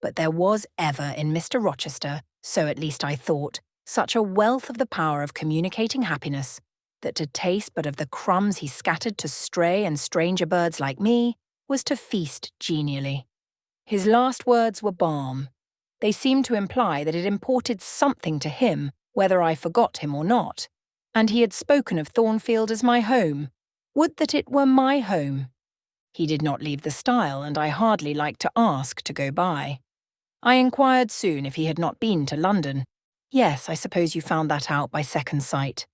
[SPEAKER 1] But there was ever in Mr. Rochester, so at least I thought, such a wealth of the power of communicating happiness, that to taste but of the crumbs he scattered to stray and stranger birds like me was to feast genially. His last words were balm. They seemed to imply that it imported something to him, whether I forgot him or not. And he had spoken of Thornfield as my home. Would that it were my home. He did not leave the stile, and I hardly liked to ask to go by. I inquired soon if he had not been to London. Yes, I suppose you found that out by second sight.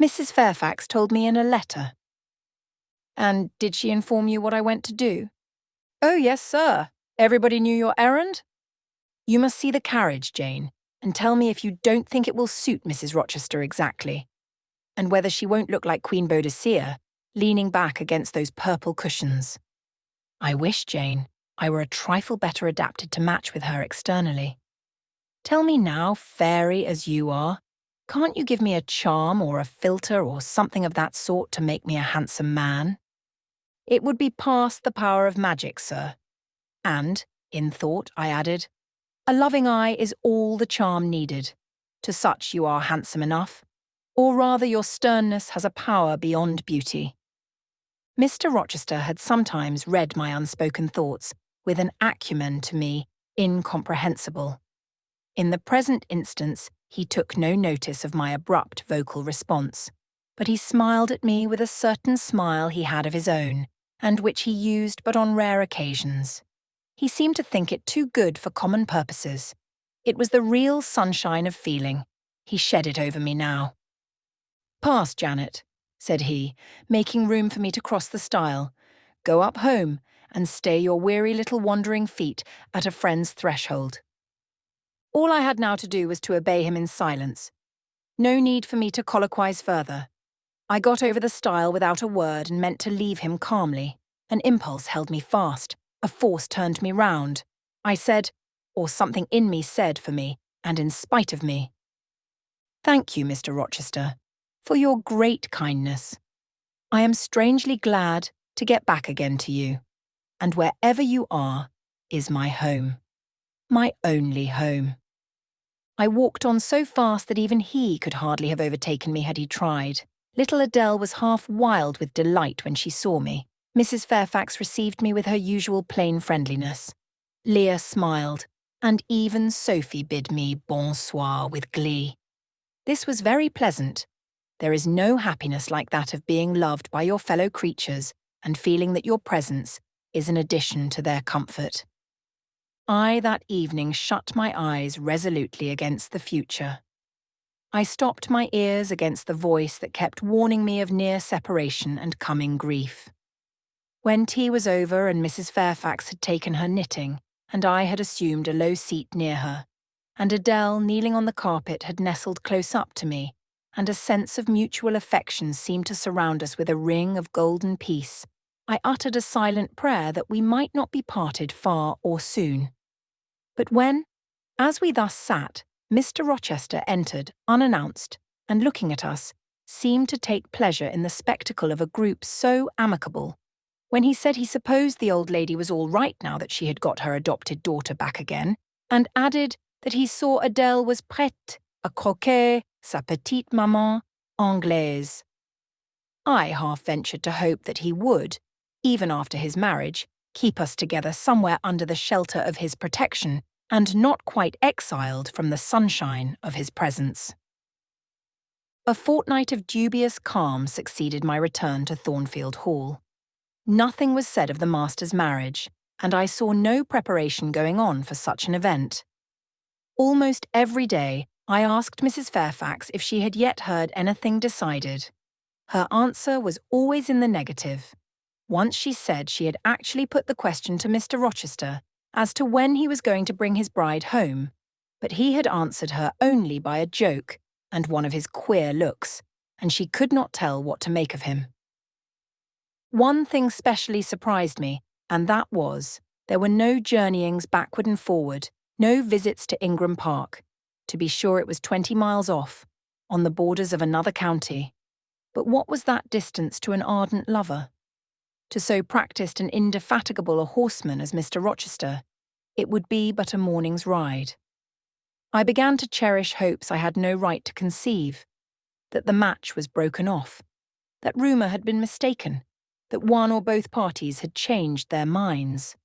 [SPEAKER 1] Mrs. Fairfax told me in a letter. And did she inform you what I went to do? Oh, yes, sir. Everybody knew your errand? You must see the carriage, Jane, and tell me if you don't think it will suit Mrs. Rochester exactly, and whether she won't look like Queen Boadicea, leaning back against those purple cushions. I wish, Jane, I were a trifle better adapted to match with her externally. Tell me now, fairy as you are, can't you give me a charm or a philter or something of that sort to make me a handsome man? It would be past the power of magic, sir. And, in thought, I added, a loving eye is all the charm needed. To such you are handsome enough, or rather your sternness has a power beyond beauty. Mr. Rochester had sometimes read my unspoken thoughts with an acumen to me incomprehensible. In the present instance, he took no notice of my abrupt vocal response, but he smiled at me with a certain smile he had of his own, and which he used but on rare occasions. He seemed to think it too good for common purposes. It was the real sunshine of feeling. He shed it over me now. Pass, Janet, said he, making room for me to cross the stile. Go up home, and stay your weary little wandering feet at a friend's threshold. All I had now to do was to obey him in silence. No need for me to colloquize further. I got over the stile without a word and meant to leave him calmly. An impulse held me fast. A force turned me round. I said, or something in me said for me, and in spite of me, thank you, Mr. Rochester, for your great kindness. I am strangely glad to get back again to you, and wherever you are is my home, my only home. I walked on so fast that even he could hardly have overtaken me had he tried. Little Adele was half wild with delight when she saw me. Mrs. Fairfax received me with her usual plain friendliness. Leah smiled, and even Sophie bid me bonsoir with glee. This was very pleasant. There is no happiness like that of being loved by your fellow creatures and feeling that your presence is an addition to their comfort. I that evening shut my eyes resolutely against the future. I stopped my ears against the voice that kept warning me of near separation and coming grief. When tea was over and Mrs. Fairfax had taken her knitting, and I had assumed a low seat near her, and Adele, kneeling on the carpet, had nestled close up to me, and a sense of mutual affection seemed to surround us with a ring of golden peace. I uttered a silent prayer that we might not be parted far or soon. But when, as we thus sat, Mr. Rochester entered, unannounced, and looking at us, seemed to take pleasure in the spectacle of a group so amicable. When he said he supposed the old lady was all right now that she had got her adopted daughter back again, and added that he saw Adele was prête à croquer sa petite maman anglaise. I half ventured to hope that he would, even after his marriage, keep us together somewhere under the shelter of his protection and not quite exiled from the sunshine of his presence. A fortnight of dubious calm succeeded my return to Thornfield Hall. Nothing was said of the master's marriage, and I saw no preparation going on for such an event. Almost every day, I asked Mrs. Fairfax if she had yet heard anything decided. Her answer was always in the negative. Once she said she had actually put the question to Mr. Rochester as to when he was going to bring his bride home, but he had answered her only by a joke and one of his queer looks, and she could not tell what to make of him. One thing specially surprised me, and that was, there were no journeyings backward and forward, no visits to Ingram Park. To be sure, it was 20 miles off, on the borders of another county. But what was that distance to an ardent lover? To so practised and indefatigable a horseman as Mr. Rochester, it would be but a morning's ride. I began to cherish hopes I had no right to conceive, that the match was broken off, that rumour had been mistaken, that one or both parties had changed their minds.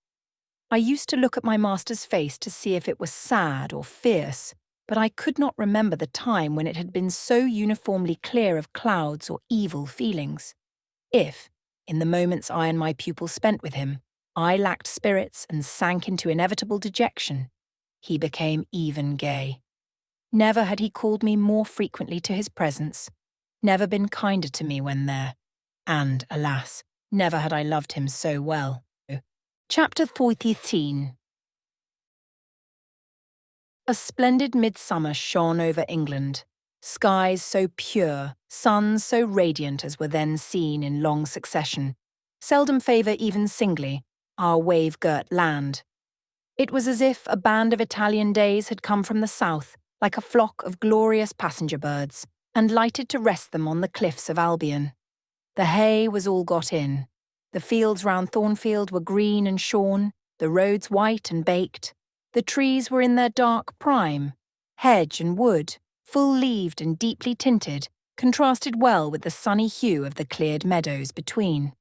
[SPEAKER 1] I used to look at my master's face to see if it was sad or fierce, but I could not remember the time when it had been so uniformly clear of clouds or evil feelings. If, in the moments I and my pupil spent with him, I lacked spirits and sank into inevitable dejection, he became even gay. Never had he called me more frequently to his presence, never been kinder to me when there, and, alas, never had I loved him so well. Chapter 13. A splendid midsummer shone over England. Skies so pure, suns so radiant as were then seen in long succession, seldom favour even singly, our wave-girt land. It was as if a band of Italian days had come from the south, like a flock of glorious passenger birds, and lighted to rest them on the cliffs of Albion. The hay was all got in. The fields round Thornfield were green and shorn, the roads white and baked. The trees were in their dark prime. Hedge and wood, full-leaved and deeply tinted, contrasted well with the sunny hue of the cleared meadows between.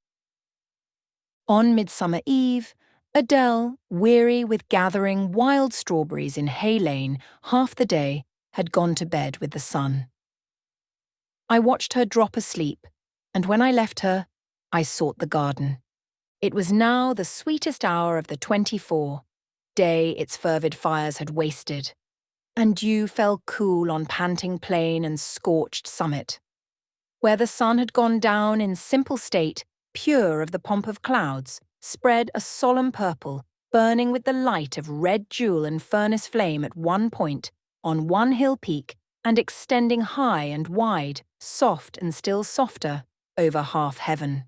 [SPEAKER 1] On Midsummer Eve, Adele, weary with gathering wild strawberries in Hay Lane half the day, had gone to bed with the sun. I watched her drop asleep, and when I left her, I sought the garden. It was now the sweetest hour of the 24, day its fervid fires had wasted, and dew fell cool on panting plain and scorched summit. Where the sun had gone down in simple state, pure of the pomp of clouds, spread a solemn purple, burning with the light of red jewel and furnace flame at one point, on one hill peak, and extending high and wide, soft and still softer, over half heaven.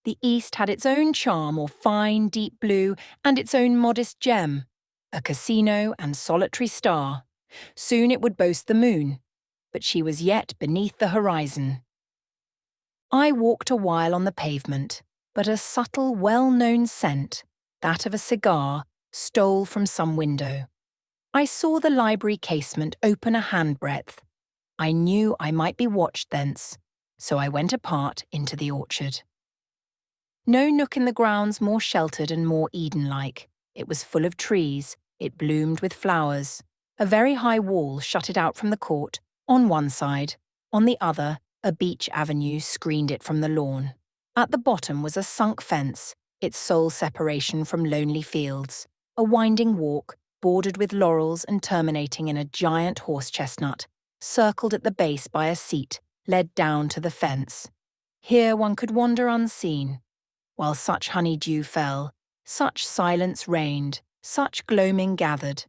[SPEAKER 1] The east had its own charm or fine deep blue and its own modest gem, a casino and solitary star. Soon it would boast the moon, but she was yet beneath the horizon. I walked a while on the pavement, but a subtle, well-known scent, that of a cigar, stole from some window. I saw the library casement open a handbreadth. I knew I might be watched thence, so I went apart into the orchard. No nook in the grounds more sheltered and more Eden-like. It was full of trees, it bloomed with flowers. A very high wall shut it out from the court, on one side. On the other, a beech avenue screened it from the lawn. At the bottom was a sunk fence, its sole separation from lonely fields, a winding walk, bordered with laurels and terminating in a giant horse-chestnut, circled at the base by a seat, led down to the fence. Here one could wander unseen. While such honey-dew fell, such silence reigned, such gloaming gathered,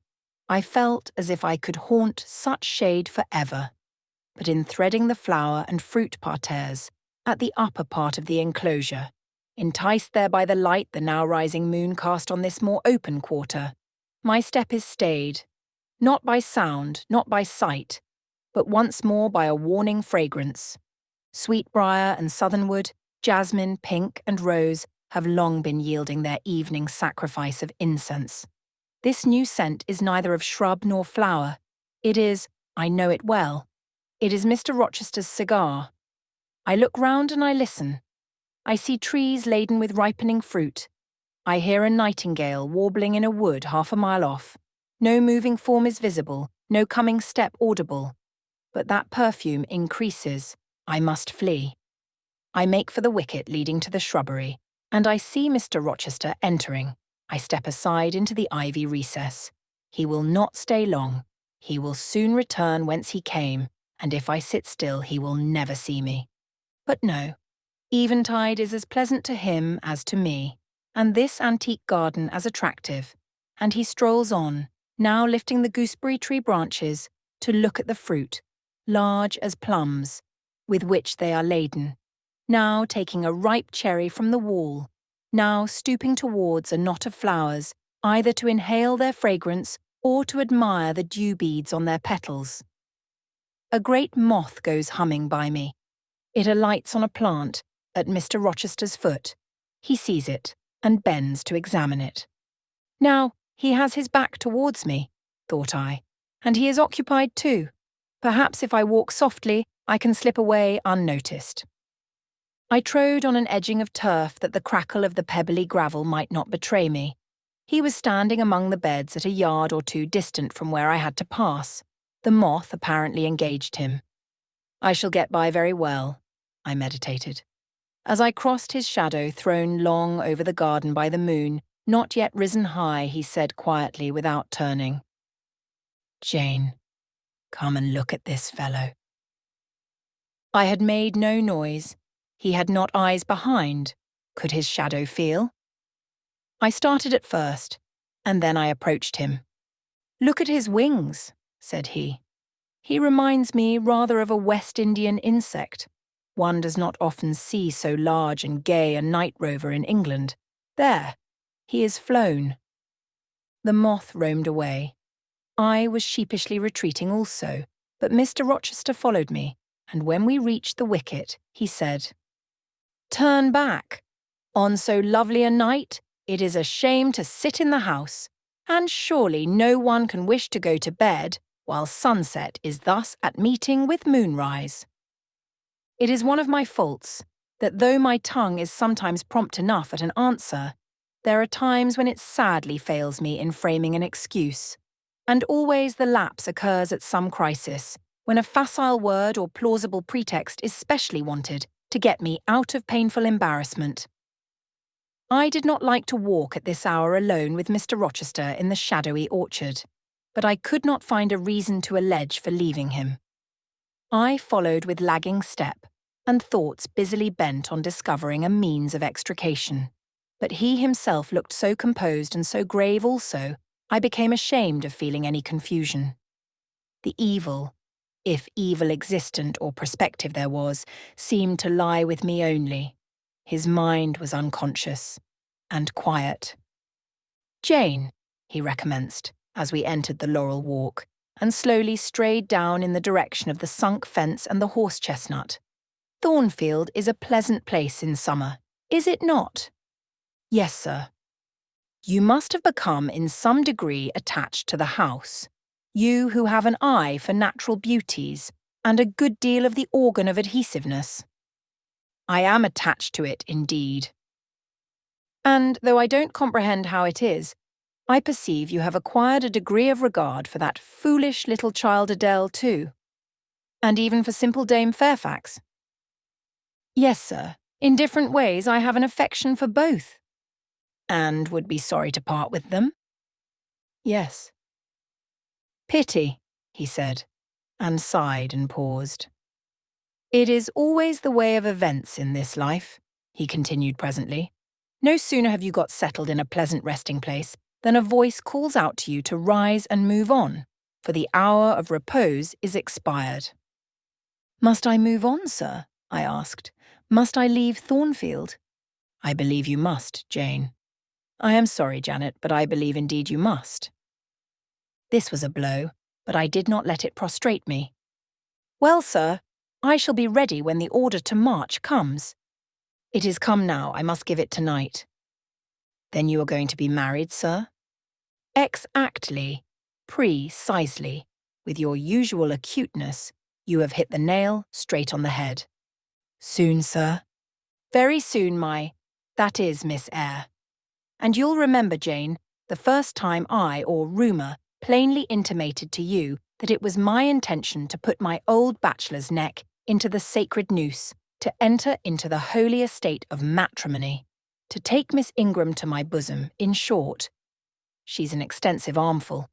[SPEAKER 1] I felt as if I could haunt such shade forever. But in threading the flower and fruit parterres at the upper part of the enclosure, enticed there by the light the now rising moon cast on this more open quarter, my step is stayed, not by sound, not by sight, but once more by a warning fragrance. Sweetbriar and southernwood, jasmine, pink, and rose have long been yielding their evening sacrifice of incense. This new scent is neither of shrub nor flower. It is, I know it well, it is Mr. Rochester's cigar. I look round and I listen. I see trees laden with ripening fruit. I hear a nightingale warbling in a wood half a mile off. No moving form is visible, no coming step audible. But that perfume increases. I must flee. I make for the wicket leading to the shrubbery, and I see Mr. Rochester entering. I step aside into the ivy recess. He will not stay long. He will soon return whence he came, and if I sit still, he will never see me. But no, eventide is as pleasant to him as to me, and this antique garden as attractive, and he strolls on, now lifting the gooseberry tree branches to look at the fruit, large as plums, with which they are laden, now taking a ripe cherry from the wall, now stooping towards a knot of flowers, either to inhale their fragrance or to admire the dew beads on their petals. A great moth goes humming by me. It alights on a plant at Mr. Rochester's foot. He sees it and bends to examine it. Now, he has his back towards me, thought I, and he is occupied too. Perhaps if I walk softly, I can slip away unnoticed. I trode on an edging of turf that the crackle of the pebbly gravel might not betray me. He was standing among the beds at a yard or two distant from where I had to pass. The moth apparently engaged him. I shall get by very well, I meditated. As I crossed his shadow thrown long over the garden by the moon, not yet risen high, he said quietly without turning, "Jane, come and look at this fellow." I had made no noise. He had not eyes behind. Could his shadow feel? I started at first, and then I approached him. "Look at his wings," said he. "He reminds me rather of a West Indian insect. One does not often see so large and gay a night rover in England. There, he is flown." The moth roamed away. I was sheepishly retreating also, but Mr. Rochester followed me, and when we reached the wicket, he said, "Turn back. On so lovely a night, it is a shame to sit in the house, and surely no one can wish to go to bed while sunset is thus at meeting with moonrise. It is one of my faults, that though my tongue is sometimes prompt enough at an answer, there are times when it sadly fails me in framing an excuse, and always the lapse occurs at some crisis, when a facile word or plausible pretext is specially wanted to get me out of painful embarrassment. I did not like to walk at this hour alone with Mr. Rochester in the shadowy orchard, but I could not find a reason to allege for leaving him. I followed with lagging step, and thoughts busily bent on discovering a means of extrication. But he himself looked so composed and so grave also, I became ashamed of feeling any confusion. The evil, if evil existent or prospective there was, seemed to lie with me only. His mind was unconscious and quiet. "Jane," he recommenced, as we entered the laurel walk, and slowly strayed down in the direction of the sunk fence and the horse-chestnut. "Thornfield is a pleasant place in summer, is it not?" "Yes, sir." "You must have become in some degree attached to the house, you who have an eye for natural beauties and a good deal of the organ of adhesiveness." "I am attached to it, indeed." "And, though I don't comprehend how it is, I perceive you have acquired a degree of regard for that foolish little child Adele too, and even for simple Dame Fairfax." "Yes, sir. In different ways I have an affection for both." "And would be sorry to part with them?" "Yes." "Pity," he said, and sighed and paused. "It is always the way of events in this life," he continued presently. "No sooner have you got settled in a pleasant resting place then a voice calls out to you to rise and move on, for the hour of repose is expired. "Must I move on, sir?" I asked. "Must I leave Thornfield?" "I believe you must, Jane." "I am sorry, Janet, but I believe indeed you must." This was a blow, but I did not let it prostrate me. "Well, sir, I shall be ready when the order to march comes." "It is come now, I must give it tonight." "Then you are going to be married, sir?" "Exactly, precisely. With your usual acuteness, you have hit the nail straight on the head." "Soon, sir?" "Very soon, that is, Miss Eyre. And you'll remember, Jane, the first time I, or rumour, plainly intimated to you that it was my intention to put my old bachelor's neck into the sacred noose, to enter into the holy estate of matrimony, to take Miss Ingram to my bosom, in short. She's an extensive armful.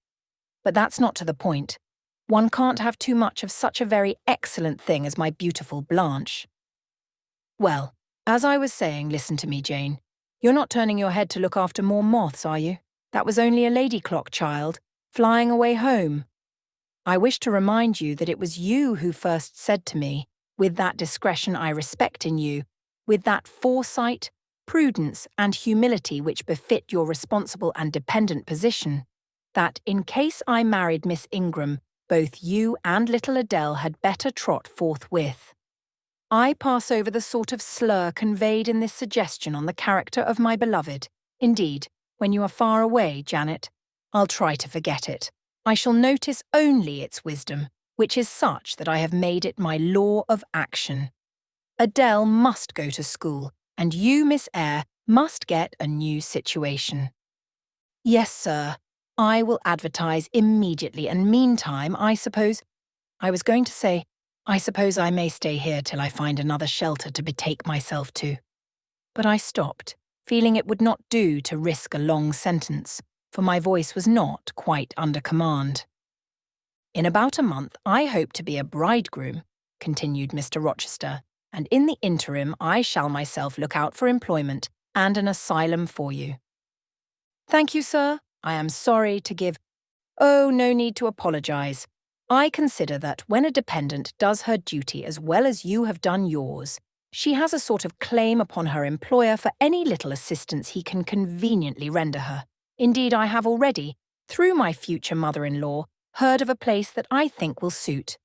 [SPEAKER 1] But that's not to the point. One can't have too much of such a very excellent thing as my beautiful Blanche. Well, as I was saying, listen to me, Jane. You're not turning your head to look after more moths, are you? That was only a lady clock, child, flying away home. I wish to remind you that it was you who first said to me, with that discretion I respect in you, with that foresight, prudence, and humility which befit your responsible and dependent position, that in case I married Miss Ingram, both you and little Adele had better trot forthwith. I pass over the sort of slur conveyed in this suggestion on the character of my beloved. Indeed, when you are far away, Janet, I'll try to forget it. I shall notice only its wisdom, which is such that I have made it my law of action. Adele must go to school, and you, Miss Eyre, must get a new situation. Yes, sir, I will advertise immediately, and meantime, I suppose I may stay here till I find another shelter to betake myself to. But I stopped, feeling it would not do to risk a long sentence, for my voice was not quite under command. "In about a month I hope to be a bridegroom," continued Mr. Rochester, "and in the interim I shall myself look out for employment and an asylum for you." "Thank you, sir. I am sorry to give—" "Oh, no need to apologise. I consider that when a dependent does her duty as well as you have done yours, she has a sort of claim upon her employer for any little assistance he can conveniently render her. Indeed, I have already, through my future mother-in-law, heard of a place that I think will suit.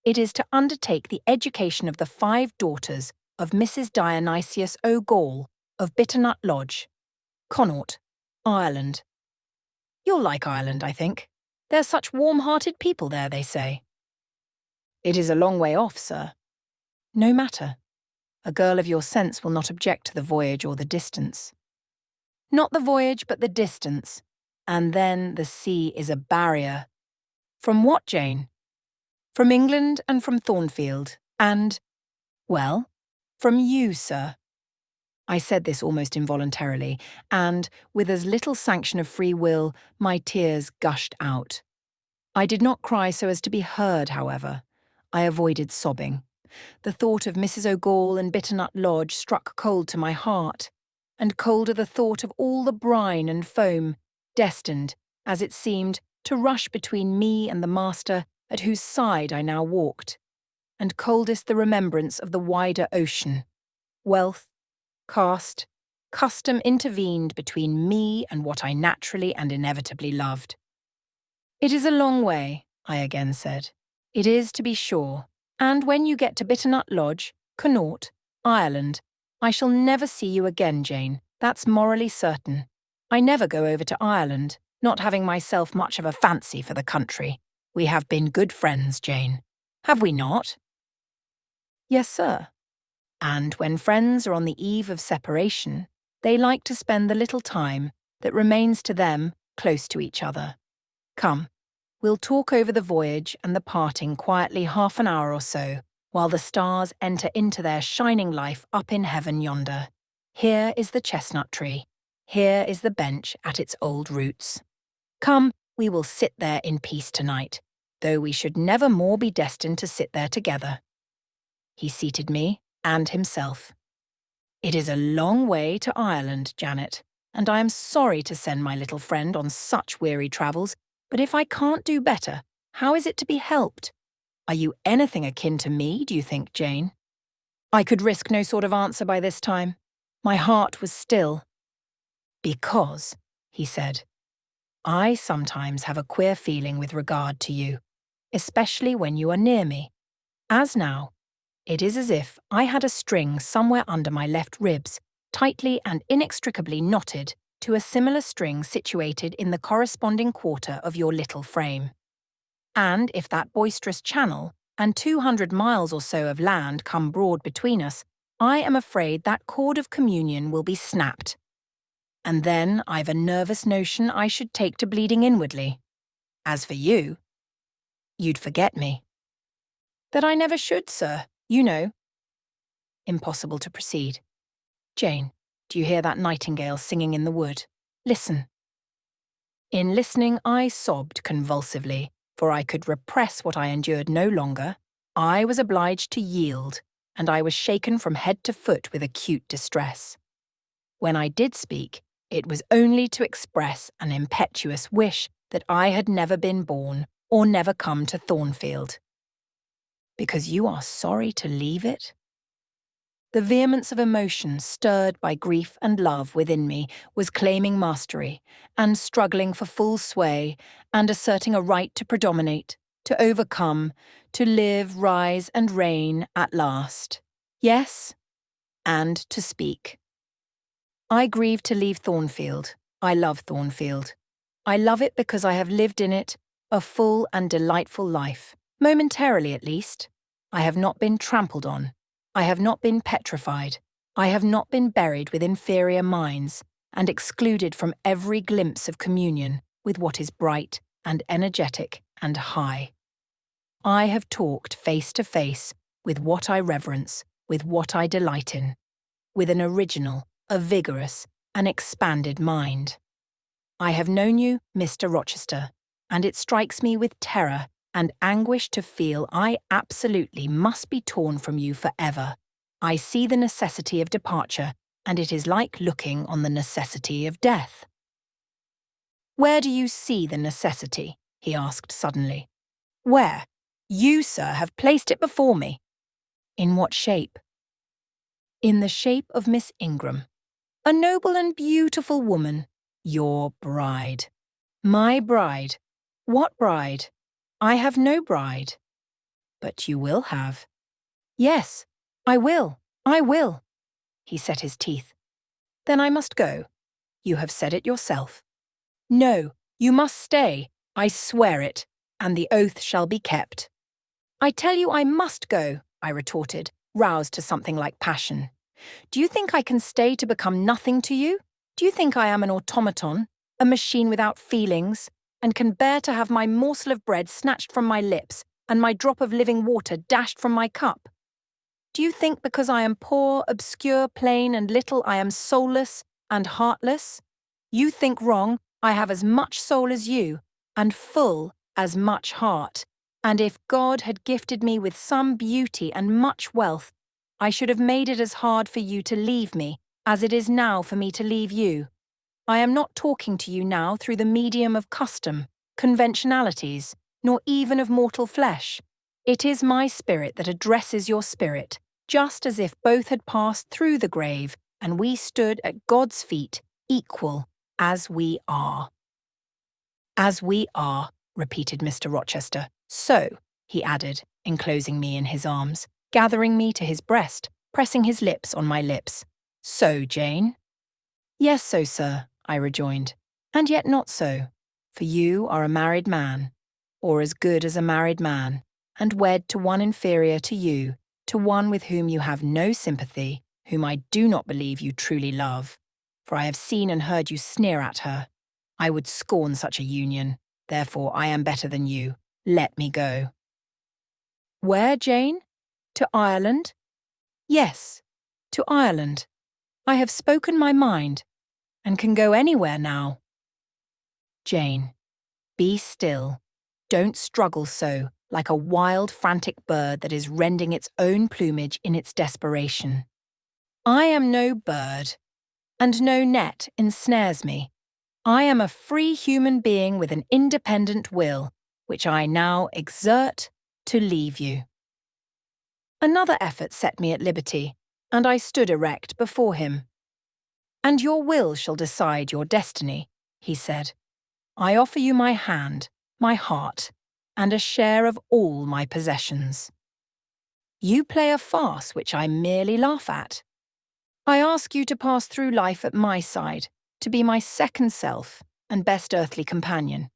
[SPEAKER 1] It is to undertake the education of the 5 daughters of Mrs. Dionysius O'Gall, of Bitternut Lodge, Connaught, Ireland. You'll like Ireland, I think. They're such warm-hearted people there, they say." "It is a long way off, sir." "No matter. A girl of your sense will not object to the voyage or the distance." "Not the voyage, but the distance. And then the sea is a barrier." "From what, Jane?" "From England and from Thornfield, and— well, from you, sir." I said this almost involuntarily, and, with as little sanction of free will, my tears gushed out. I did not cry so as to be heard, however. I avoided sobbing. The thought of Mrs. O'Gall and Bitternut Lodge struck cold to my heart, and colder the thought of all the brine and foam, destined, as it seemed, to rush between me and the master at whose side I now walked, and coldest the remembrance of the wider ocean. Wealth, caste, custom intervened between me and what I naturally and inevitably loved. "It is a long way," I again said. "It is, to be sure. And when you get to Bitternut Lodge, Connaught, Ireland, I shall never see you again, Jane. That's morally certain. I never go over to Ireland, not having myself much of a fancy for the country. We have been good friends, Jane. Have we not?" "Yes, sir. And when friends are on the eve of separation, they like to spend the little time that remains to them close to each other. Come, we'll talk over the voyage and the parting quietly half an hour or so, while the stars enter into their shining life up in heaven yonder. Here is the chestnut tree. Here is the bench at its old roots. Come, we will sit there in peace tonight, though we should never more be destined to sit there together." He seated me and himself. "It is a long way to Ireland, Janet, and I am sorry to send my little friend on such weary travels, but if I can't do better, how is it to be helped? Are you anything akin to me, do you think, Jane? I could risk no sort of answer by this time. My heart was still. Because, he said, I sometimes have a queer feeling with regard to you, especially when you are near me. As now, it is as if I had a string somewhere under my left ribs, tightly and inextricably knotted to a similar string situated in the corresponding quarter of your little frame. And if that boisterous channel and 200 miles or so of land come broad between us, I am afraid that cord of communion will be snapped. And then I've a nervous notion I should take to bleeding inwardly. As for you, you'd forget me. That I never should, sir, you know. Impossible to proceed. Jane, do you hear that nightingale singing in the wood? Listen. In listening, I sobbed convulsively, for I could repress what I endured no longer. I was obliged to yield, and I was shaken from head to foot with acute distress. When I did speak, it was only to express an impetuous wish that I had never been born or never come to Thornfield. Because you are sorry to leave it? The vehemence of emotion stirred by grief and love within me was claiming mastery and struggling for full sway and asserting a right to predominate, to overcome, to live, rise and reign at last. Yes, and to speak. I grieve to leave Thornfield. I love Thornfield. I love it because I have lived in it a full and delightful life, momentarily at least. I have not been trampled on. I have not been petrified. I have not been buried with inferior minds and excluded from every glimpse of communion with what is bright and energetic and high. I have talked face to face with what I reverence, with what I delight in, with an original, a vigorous, an expanded mind. I have known you, Mr. Rochester, and it strikes me with terror and anguish to feel I absolutely must be torn from you forever. I see the necessity of departure, and it is like looking on the necessity of death. Where do you see the necessity? He asked suddenly. Where? You, sir, have placed it before me. In what shape? In the shape of Miss Ingram. A noble and beautiful woman. Your bride. My bride. What bride? I have no bride. But you will have. Yes, I will. He set his teeth. Then I must go. You have said it yourself. No, you must stay. I swear it, and the oath shall be kept. I tell you I must go, I retorted, roused to something like passion. Do you think I can stay to become nothing to you? Do you think I am an automaton, a machine without feelings, and can bear to have my morsel of bread snatched from my lips and my drop of living water dashed from my cup? Do you think because I am poor, obscure, plain, and little I am soulless and heartless? You think wrong. I have as much soul as you, and full as much heart. And if God had gifted me with some beauty and much wealth, I should have made it as hard for you to leave me as it is now for me to leave you. I am not talking to you now through the medium of custom, conventionalities, nor even of mortal flesh. It is my spirit that addresses your spirit, just as if both had passed through the grave and we stood at God's feet, equal as we are. As we are, repeated Mr. Rochester. So, he added, enclosing me in his arms, gathering me to his breast, pressing his lips on my lips. So, Jane? Yes, so, sir, I rejoined, and yet not so, for you are a married man, or as good as a married man, and wed to one inferior to you, to one with whom you have no sympathy, whom I do not believe you truly love, for I have seen and heard you sneer at her. I would scorn such a union, therefore I am better than you. Let me go. Where, Jane? To Ireland? Yes, to Ireland. I have spoken my mind, and can go anywhere now. Jane, be still. Don't struggle so, like a wild, frantic bird that is rending its own plumage in its desperation. I am no bird. and no net ensnares me. I am a free human being with an independent will, which I now exert to leave you." Another effort set me at liberty, and I stood erect before him. "And your will shall decide your destiny," he said. "I offer you my hand, my heart, and a share of all my possessions. You play a farce which I merely laugh at. I ask you to pass through life at my side, to be my second self and best earthly companion.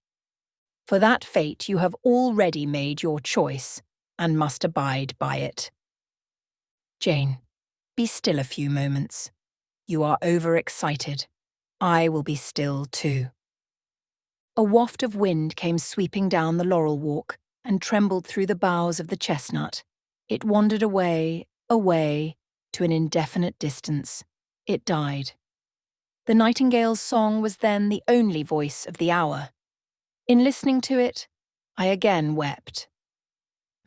[SPEAKER 1] For that fate you have already made your choice and must abide by it. Jane, be still a few moments. You are overexcited. I will be still too." A waft of wind came sweeping down the laurel walk and trembled through the boughs of the chestnut. It wandered away, away, to an indefinite distance. It died. The nightingale's song was then the only voice of the hour. In listening to it, I again wept.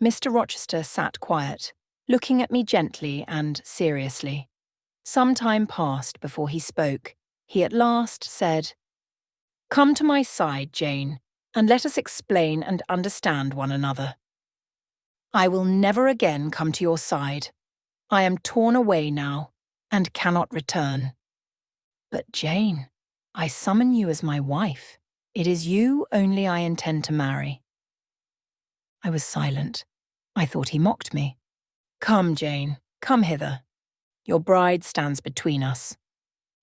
[SPEAKER 1] Mr. Rochester sat quiet, looking at me gently and seriously. Some time passed before he spoke. He at last said, "Come to my side, Jane, and let us explain and understand one another. I will never again come to your side. I am torn away now, and cannot return. But Jane, I summon you as my wife. It is you only I intend to marry." I was silent. I thought he mocked me. "Come, Jane, come hither. Your bride stands between us."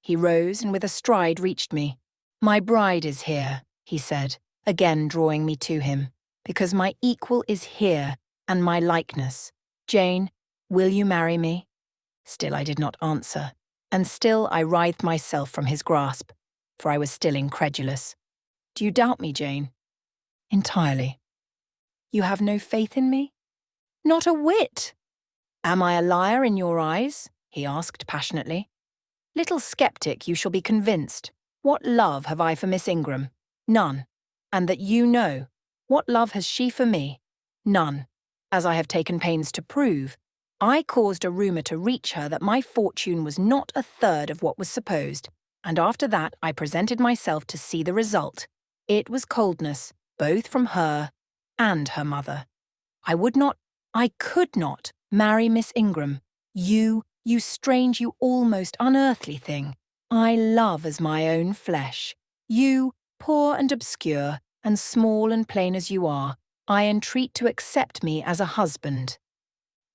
[SPEAKER 1] He rose and with a stride reached me. "My bride is here," he said, again drawing me to him, "because my equal is here and my likeness. Jane, will you marry me?" Still I did not answer, and still I writhed myself from his grasp, for I was still incredulous. "Do you doubt me, Jane?" "Entirely." "You have no faith in me?" "Not a whit." "Am I a liar in your eyes?" he asked passionately. "Little skeptic, you shall be convinced. What love have I for Miss Ingram? None. And that you know. What love has she for me? None. As I have taken pains to prove, I caused a rumour to reach her that my fortune was not a third of what was supposed, and after that I presented myself to see the result. It was coldness, both from her and her mother. I could not marry Miss Ingram. You strange, you almost unearthly thing, I love as my own flesh. You, poor and obscure, and small and plain as you are, I entreat to accept me as a husband."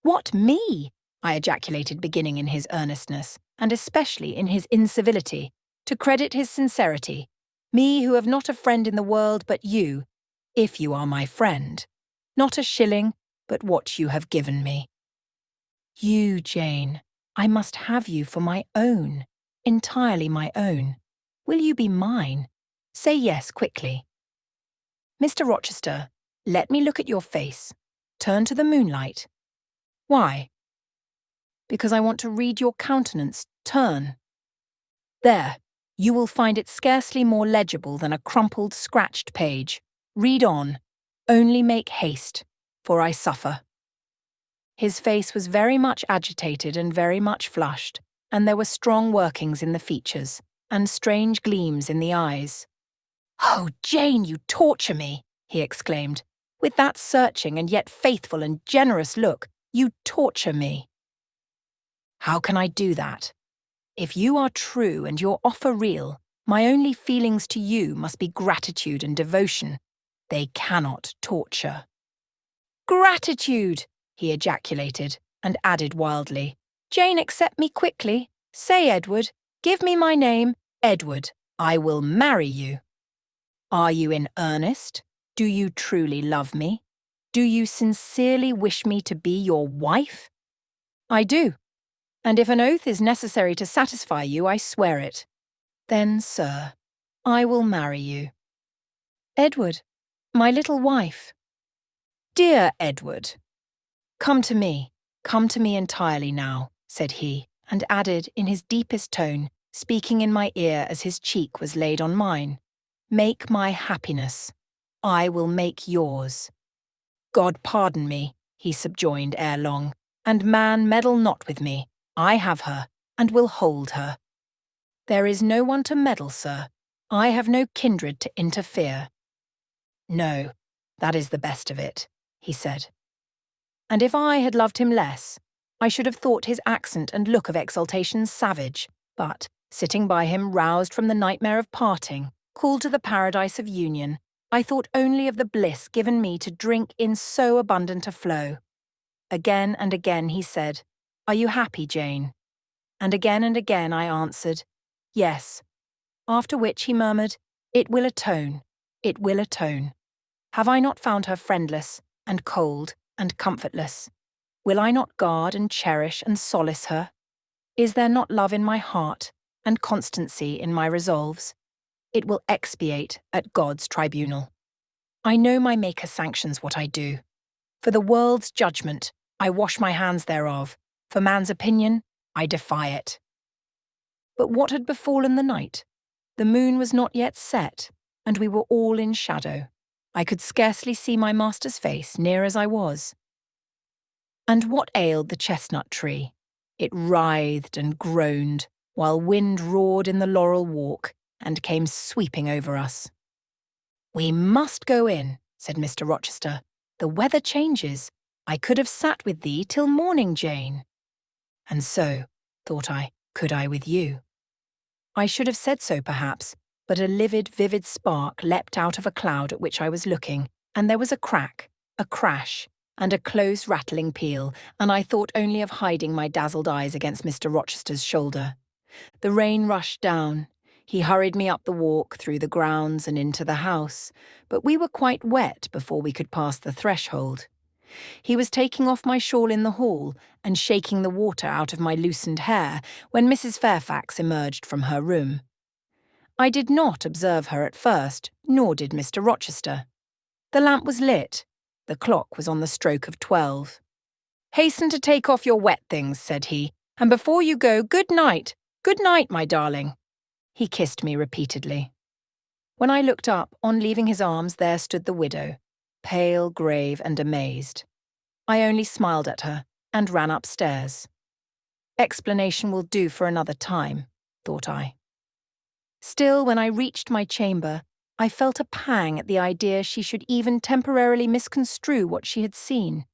[SPEAKER 1] "What, me?" I ejaculated, beginning in his earnestness, and especially in his incivility, to credit his sincerity. "Me who have not a friend in the world but you, if you are my friend. Not a shilling, but what you have given me." "You, Jane, I must have you for my own, entirely my own. Will you be mine? Say yes quickly." "Mr. Rochester, let me look at your face. Turn to the moonlight." "Why?" "Because I want to read your countenance. Turn." "There. You will find it scarcely more legible than a crumpled, scratched page. Read on. Only make haste, for I suffer." His face was very much agitated and very much flushed, and there were strong workings in the features, and strange gleams in the eyes. "Oh, Jane, you torture me!" he exclaimed. "With that searching and yet faithful and generous look, you torture me." "How can I do that? If you are true and your offer real, my only feelings to you must be gratitude and devotion. They cannot torture." "Gratitude!" he ejaculated, and added wildly, "Jane, accept me quickly. Say Edward. Give me my name. Edward, I will marry you." "Are you in earnest? Do you truly love me? Do you sincerely wish me to be your wife?" "I do. And if an oath is necessary to satisfy you, I swear it." "Then, sir, I will marry you." "Edward, my little wife." "Dear Edward." Come to me entirely now," said he, and added in his deepest tone, speaking in my ear as his cheek was laid on mine, "Make my happiness. I will make yours." "God pardon me," he subjoined ere long, "and man, meddle not with me. I have her, and will hold her." "There is no one to meddle, sir. I have no kindred to interfere." "No, that is the best of it," he said. And if I had loved him less, I should have thought his accent and look of exultation savage, but, sitting by him roused from the nightmare of parting, called to the paradise of union, I thought only of the bliss given me to drink in so abundant a flow. Again and again he said, "Are you happy, Jane?" And again I answered, "Yes." After which he murmured, "It will atone, it will atone. Have I not found her friendless, and cold, and comfortless? Will I not guard and cherish and solace her? Is there not love in my heart, and constancy in my resolves? It will expiate at God's tribunal. I know my Maker sanctions what I do. For the world's judgment, I wash my hands thereof. For man's opinion, I defy it." But what had befallen the night? The moon was not yet set, and we were all in shadow. I could scarcely see my master's face, near as I was. And what ailed the chestnut tree? It writhed and groaned, while wind roared in the laurel walk, and came sweeping over us. "We must go in," said Mr. Rochester. "The weather changes. I could have sat with thee till morning, Jane." And so, thought I, could I with you. I should have said so, perhaps, but a livid, vivid spark leapt out of a cloud at which I was looking, and there was a crack, a crash, and a close rattling peal, and I thought only of hiding my dazzled eyes against Mr. Rochester's shoulder. The rain rushed down. He hurried me up the walk, through the grounds and into the house, but we were quite wet before we could pass the threshold. He was taking off my shawl in the hall and shaking the water out of my loosened hair when Mrs. Fairfax emerged from her room. I did not observe her at first, nor did Mr. Rochester. The lamp was lit. The clock was on the stroke of 12. "Hasten to take off your wet things," said he, "and before you go, good night. Good night, my darling." He kissed me repeatedly. When I looked up, on leaving his arms, there stood the widow, pale, grave, and amazed. I only smiled at her and ran upstairs. Explanation will do for another time, thought I. Still, when I reached my chamber, I felt a pang at the idea she should even temporarily misconstrue what she had seen.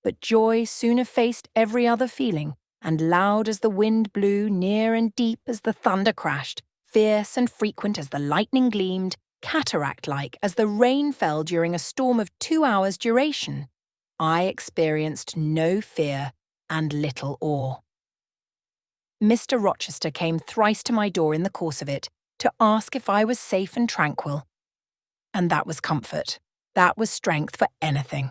[SPEAKER 1] But joy soon effaced every other feeling, and loud as the wind blew, near and deep as the thunder crashed, fierce and frequent as the lightning gleamed, cataract-like as the rain fell during a storm of 2 hours' duration, I experienced no fear and little awe. Mr. Rochester came thrice to my door in the course of it, to ask if I was safe and tranquil. And that was comfort. That was strength for anything.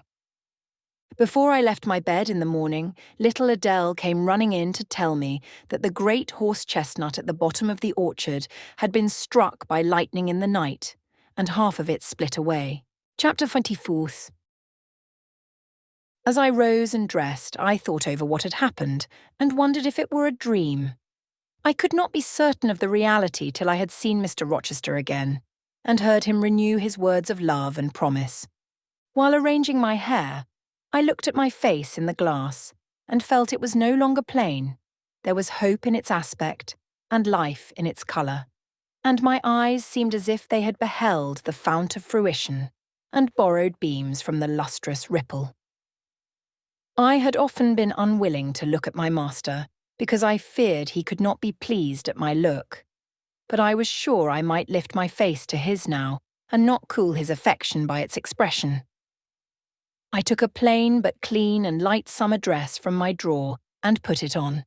[SPEAKER 1] Before I left my bed in the morning, little Adele came running in to tell me that the great horse-chestnut at the bottom of the orchard had been struck by lightning in the night, and half of it split away. Chapter 24. As I rose and dressed, I thought over what had happened, and wondered if it were a dream. I could not be certain of the reality till I had seen Mr. Rochester again, and heard him renew his words of love and promise. While arranging my hair, I looked at my face in the glass, and felt it was no longer plain. There was hope in its aspect, and life in its colour, and my eyes seemed as if they had beheld the fount of fruition, and borrowed beams from the lustrous ripple. I had often been unwilling to look at my master, because I feared he could not be pleased at my look. But I was sure I might lift my face to his now, and not cool his affection by its expression. I took a plain but clean and light summer dress from my drawer and put it on.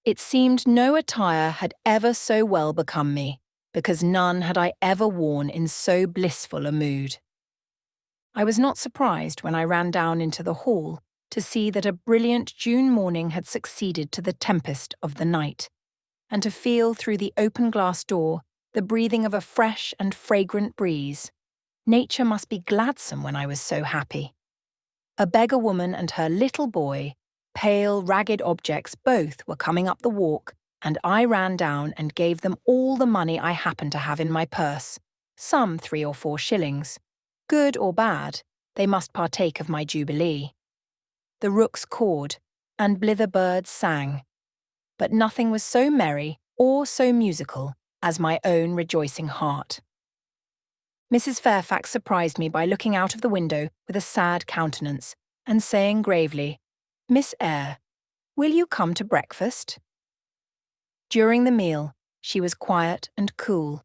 [SPEAKER 1] It seemed no attire had ever so well become me, because none had I ever worn in so blissful a mood. I was not surprised when I ran down into the hall to see that a brilliant June morning had succeeded to the tempest of the night, and to feel through the open glass door the breathing of a fresh and fragrant breeze. Nature must be gladsome when I was so happy. A beggar woman and her little boy, pale, ragged objects both, were coming up the walk, and I ran down and gave them all the money I happened to have in my purse, some 3 or 4 shillings. Good or bad, they must partake of my jubilee. The rooks cawed, and blither birds sang. But nothing was so merry or so musical as my own rejoicing heart. Mrs. Fairfax surprised me by looking out of the window with a sad countenance and saying gravely, "Miss Eyre, will you come to breakfast?" During the meal, she was quiet and cool,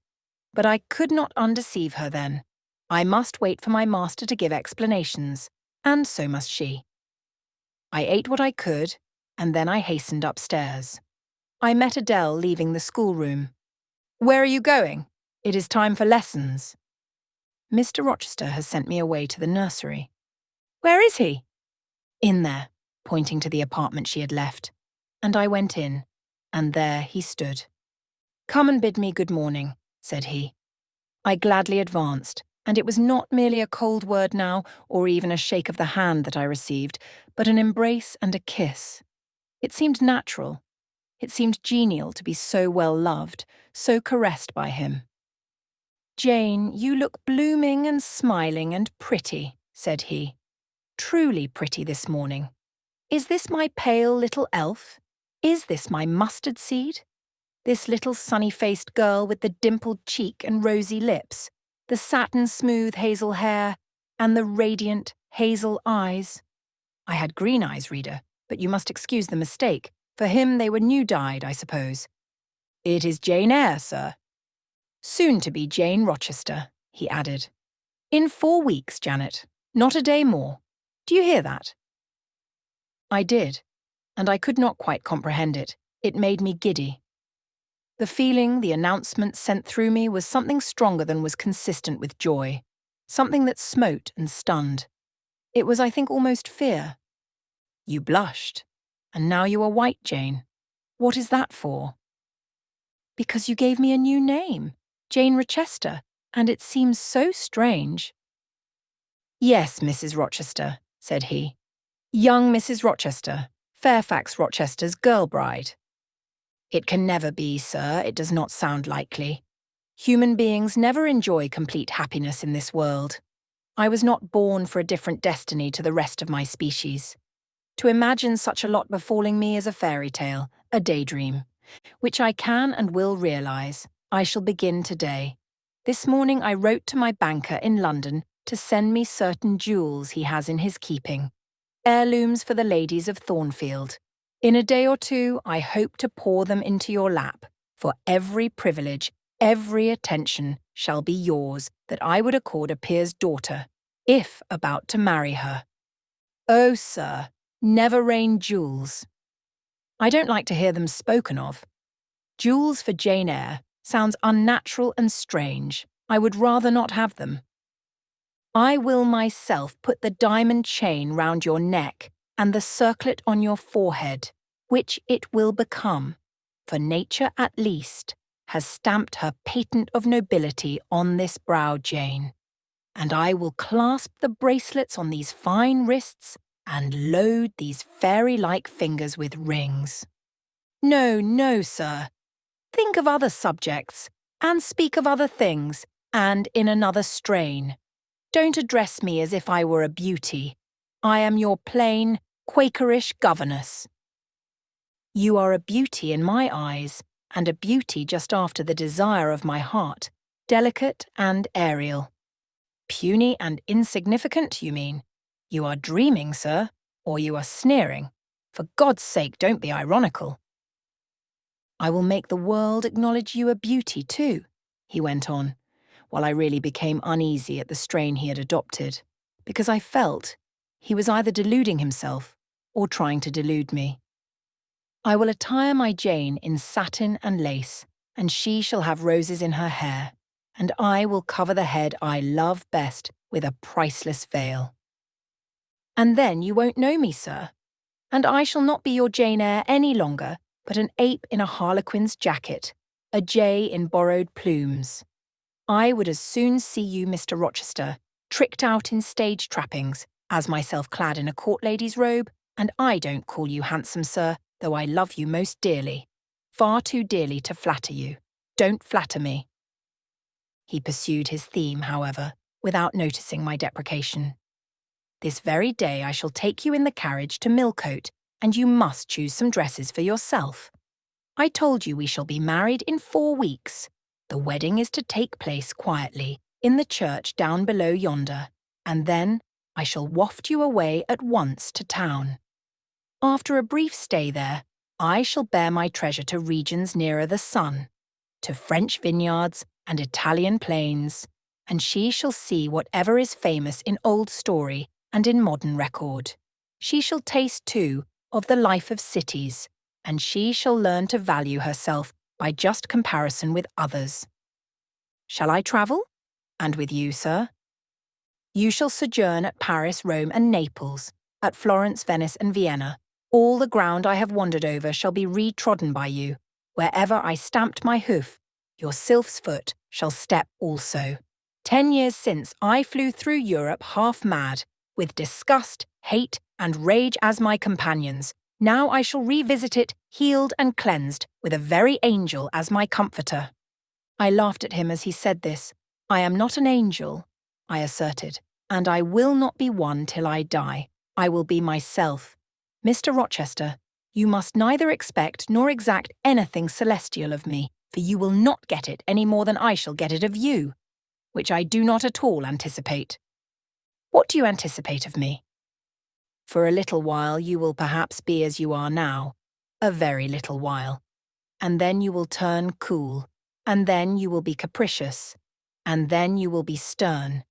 [SPEAKER 1] but I could not undeceive her then. I must wait for my master to give explanations, and so must she. I ate what I could, and then I hastened upstairs. I met Adele leaving the schoolroom. "Where are you going? It is time for lessons." "Mr. Rochester has sent me away to the nursery." "Where is he?" "In there," pointing to the apartment she had left. And I went in, and there he stood. "Come and bid me good morning," said he. I gladly advanced, and it was not merely a cold word now, or even a shake of the hand that I received, but an embrace and a kiss. It seemed natural. It seemed genial to be so well loved, so caressed by him. "Jane, you look blooming and smiling and pretty," said he. "Truly pretty this morning. Is this my pale little elf? Is this my mustard seed? This little sunny-faced girl with the dimpled cheek and rosy lips, the satin-smooth hazel hair, and the radiant hazel eyes. I had green eyes, reader, but you must excuse the mistake. For him they were new-dyed, I suppose. It is Jane Eyre, sir. Soon to be Jane Rochester," he added. "In 4 weeks, Janet, not a day more. Do you hear that?" I did, and I could not quite comprehend it. It made me giddy. The feeling the announcement sent through me was something stronger than was consistent with joy, something that smote and stunned. It was, I think, almost fear. "You blushed, and now you are white, Jane. What is that for?" "Because you gave me a new name, Jane Rochester, and it seems so strange." "Yes, Mrs. Rochester," said he. "Young Mrs. Rochester, Fairfax Rochester's girl bride." "It can never be, sir. It does not sound likely. Human beings never enjoy complete happiness in this world. I was not born for a different destiny to the rest of my species. To imagine such a lot befalling me is a fairy tale, a daydream, which I can and will realize. I shall begin today. This morning I wrote to my banker in London to send me certain jewels he has in his keeping, heirlooms for the ladies of Thornfield. In a day or two, I hope to pour them into your lap, for every privilege, every attention shall be yours that I would accord a peer's daughter, if about to marry her. Oh, sir, never rain jewels. I don't like to hear them spoken of. Jewels for Jane Eyre sounds unnatural and strange. I would rather not have them. I will myself put the diamond chain round your neck and the circlet on your forehead, which it will become, for nature at least has stamped her patent of nobility on this brow, Jane, and I will clasp the bracelets on these fine wrists and load these fairy-like fingers with rings. No, no, sir. Think of other subjects, and speak of other things, and in another strain. Don't address me as if I were a beauty. I am your plain, Quakerish governess. You are a beauty in my eyes, and a beauty just after the desire of my heart, delicate and aerial. Puny and insignificant, you mean? You are dreaming, sir, or you are sneering. For God's sake, don't be ironical. I will make the world acknowledge you a beauty too, he went on, while I really became uneasy at the strain he had adopted, because I felt he was either deluding himself or trying to delude me. I will attire my Jane in satin and lace, and she shall have roses in her hair, and I will cover the head I love best with a priceless veil. And then you won't know me, sir, and I shall not be your Jane Eyre any longer, but an ape in a harlequin's jacket, a jay in borrowed plumes. I would as soon see you, Mr. Rochester, tricked out in stage trappings, as myself clad in a court lady's robe, and I don't call you handsome, sir, though I love you most dearly. Far too dearly to flatter you. Don't flatter me. He pursued his theme, however, without noticing my deprecation. This very day I shall take you in the carriage to Millcote, and you must choose some dresses for yourself. I told you we shall be married in 4 weeks. The wedding is to take place quietly in the church down below yonder, and then I shall waft you away at once to town. After a brief stay there, I shall bear my treasure to regions nearer the sun, to French vineyards and Italian plains, and she shall see whatever is famous in old story and in modern record. She shall taste, too, of the life of cities, and she shall learn to value herself by just comparison with others. Shall I travel? And with you, sir? You shall sojourn at Paris, Rome, and Naples, at Florence, Venice, and Vienna. All the ground I have wandered over shall be retrodden by you. Wherever I stamped my hoof, your sylph's foot shall step also. 10 years since, I flew through Europe half mad, with disgust, hate, and rage as my companions. Now I shall revisit it, healed and cleansed, with a very angel as my comforter. I laughed at him as he said this. I am not an angel, I asserted, and I will not be one till I die. I will be myself. Mr. Rochester, you must neither expect nor exact anything celestial of me, for you will not get it any more than I shall get it of you, which I do not at all anticipate. What do you anticipate of me? For a little while you will perhaps be as you are now, a very little while, and then you will turn cool, and then you will be capricious, and then you will be stern,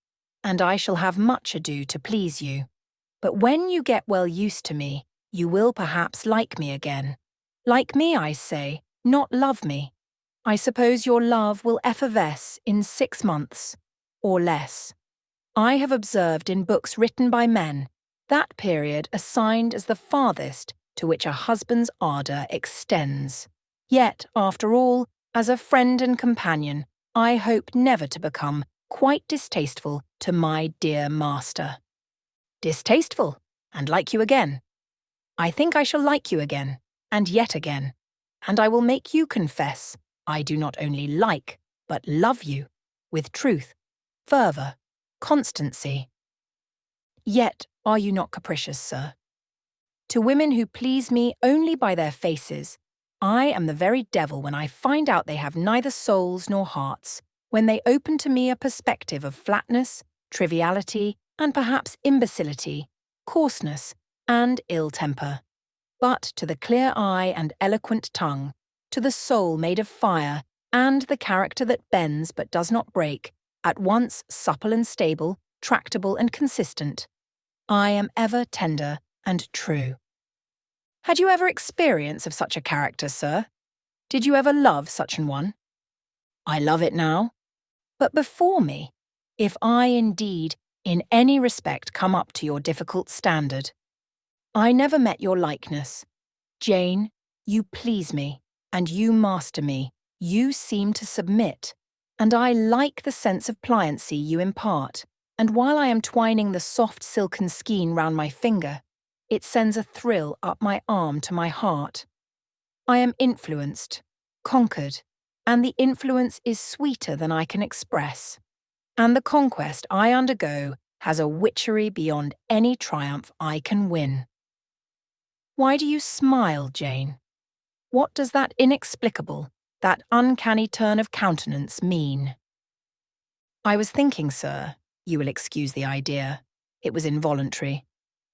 [SPEAKER 1] and I shall have much ado to please you. But when you get well used to me, you will perhaps like me again. Like me, I say, not love me. I suppose your love will effervesce in 6 months, or less. I have observed in books written by men that period assigned as the farthest to which a husband's ardour extends. Yet, after all, as a friend and companion, I hope never to become quite distasteful to my dear master. Distasteful, and like you again. I think I shall like you again, and yet again, and I will make you confess I do not only like, but love you, with truth, fervour, constancy. Yet are you not capricious, sir? To women who please me only by their faces, I am the very devil when I find out they have neither souls nor hearts, when they open to me a perspective of flatness, triviality, and perhaps imbecility, coarseness, and ill temper. But to the clear eye and eloquent tongue, to the soul made of fire, and the character that bends but does not break, at once supple and stable, tractable and consistent, I am ever tender and true. Had you ever experience of such a character, sir? Did you ever love such an one? I love it now. But before me, if I indeed, in any respect, come up to your difficult standard, I never met your likeness. Jane, you please me, and you master me. You seem to submit, and I like the sense of pliancy you impart. And while I am twining the soft silken skein round my finger, it sends a thrill up my arm to my heart. I am influenced, conquered, and the influence is sweeter than I can express. And the conquest I undergo has a witchery beyond any triumph I can win. Why do you smile, Jane? What does that inexplicable, that uncanny turn of countenance mean? I was thinking, sir, you will excuse the idea, it was involuntary.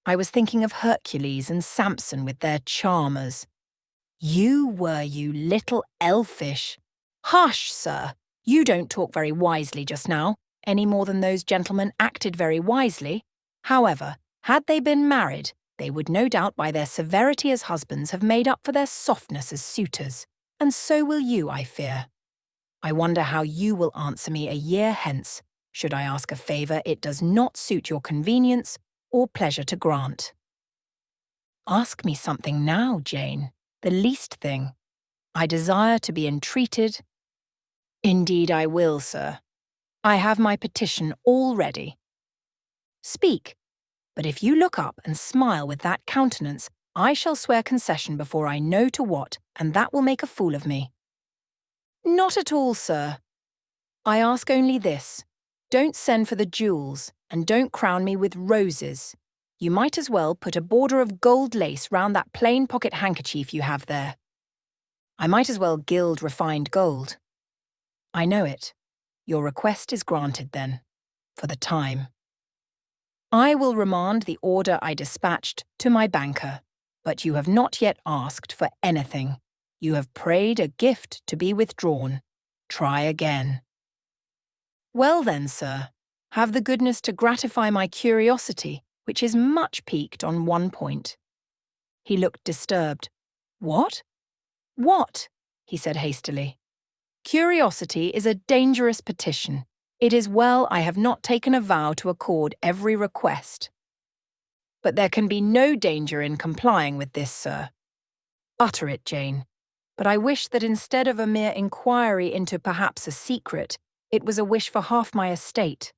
[SPEAKER 1] I was thinking of Hercules and Samson with their charmers. You little elfish. Hush, sir, you don't talk very wisely just now, any more than those gentlemen acted very wisely. However, had they been married, they would no doubt by their severity as husbands have made up for their softness as suitors, and so will you, I fear. I wonder how you will answer me a year hence, should I ask a favour it does not suit your convenience or pleasure to grant. Ask me something now, Jane, the least thing. I desire to be entreated. Indeed I will, sir. I have my petition all ready. Speak, but if you look up and smile with that countenance, I shall swear concession before I know to what, and that will make a fool of me. Not at all, sir. I ask only this. Don't send for the jewels, and don't crown me with roses. You might as well put a border of gold lace round that plain pocket handkerchief you have there. I might as well gild refined gold. I know it. Your request is granted then, for the time. I will remand the order I dispatched to my banker, but you have not yet asked for anything. You have prayed a gift to be withdrawn. Try again. Well then, sir, have the goodness to gratify my curiosity, which is much piqued on one point. He looked disturbed. What? What? He said hastily. Curiosity is a dangerous petition. It is well I have not taken a vow to accord every request. But there can be no danger in complying with this, sir. Utter it, Jane. But I wish that instead of a mere inquiry into perhaps a secret, it was a wish for half my estate.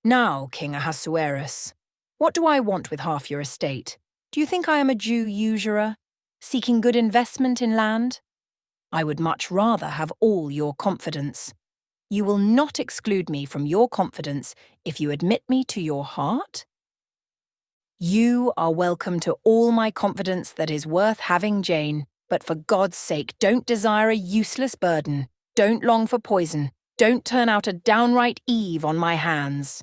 [SPEAKER 1] Now, King Ahasuerus, what do I want with half your estate? Do you think I am a Jew usurer, seeking good investment in land? I would much rather have all your confidence. You will not exclude me from your confidence if you admit me to your heart? You are welcome to all my confidence that is worth having, Jane, but for God's sake, don't desire a useless burden. Don't long for poison. Don't turn out a downright Eve on my hands.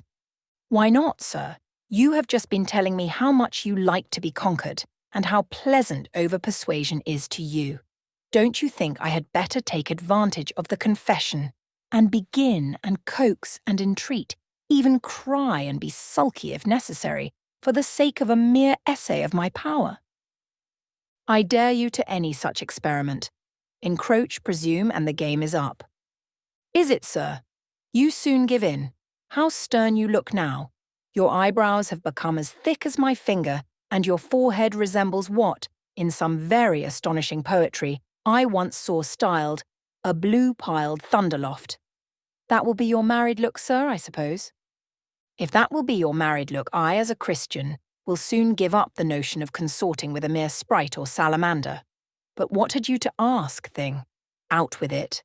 [SPEAKER 1] Why not, sir? You have just been telling me how much you like to be conquered, and how pleasant over-persuasion is to you. Don't you think I had better take advantage of the confession, and begin and coax and entreat, even cry and be sulky if necessary, for the sake of a mere essay of my power? I dare you to any such experiment. Encroach, presume, and the game is up. Is it, sir? You soon give in. How stern you look now. Your eyebrows have become as thick as my finger, and your forehead resembles what, in some very astonishing poetry, I once saw styled a blue-piled thunderloft. That will be your married look, sir, I suppose? If that will be your married look, I, as a Christian, will soon give up the notion of consorting with a mere sprite or salamander. But what had you to ask, thing? Out with it.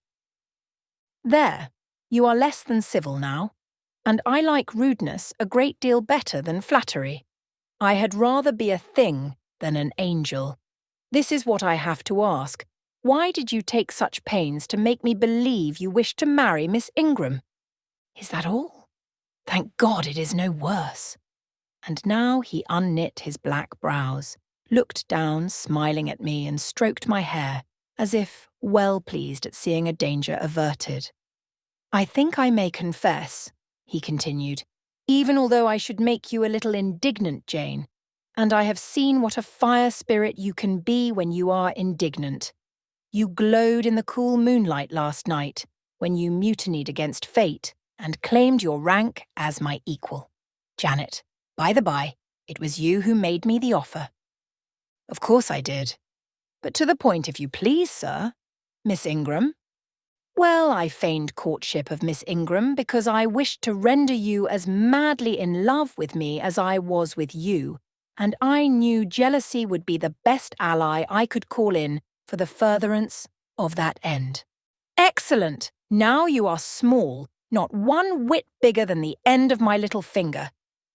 [SPEAKER 1] There, you are less than civil now, and I like rudeness a great deal better than flattery. I had rather be a thing than an angel. This is what I have to ask. Why did you take such pains to make me believe you wished to marry Miss Ingram? Is that all? Thank God it is no worse. And now he unknit his black brows, looked down, smiling at me, and stroked my hair, as if well pleased at seeing a danger averted. I think I may confess, he continued, even although I should make you a little indignant, Jane, and I have seen what a fire spirit you can be when you are indignant. You glowed in the cool moonlight last night, when you mutinied against fate and claimed your rank as my equal. Janet, by the by, it was you who made me the offer. Of course I did. But to the point, if you please, sir. Miss Ingram? Well, I feigned courtship of Miss Ingram because I wished to render you as madly in love with me as I was with you, and I knew jealousy would be the best ally I could call in for the furtherance of that end. Excellent! Now you are small, not one whit bigger than the end of my little finger.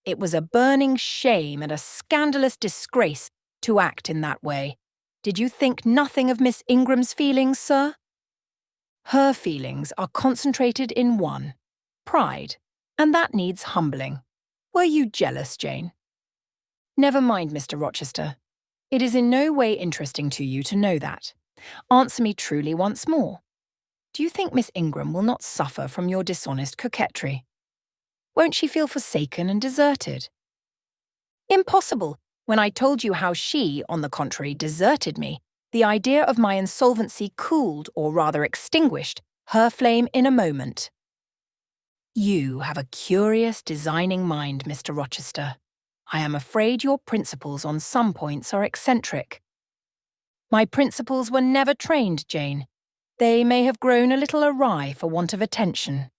[SPEAKER 1] It was a burning shame and a scandalous disgrace to act in that way. Did you think nothing of Miss Ingram's feelings, sir? Her feelings are concentrated in one, pride, and that needs humbling. Were you jealous, Jane? Never mind, Mr. Rochester. It is in no way interesting to you to know that. Answer me truly once more. Do you think Miss Ingram will not suffer from your dishonest coquetry? Won't she feel forsaken and deserted? Impossible! When I told you how she, on the contrary, deserted me, the idea of my insolvency cooled, or rather extinguished, her flame in a moment. You have a curious, designing mind, Mr. Rochester. I am afraid your principles on some points are eccentric. My principles were never trained, Jane. They may have grown a little awry for want of attention.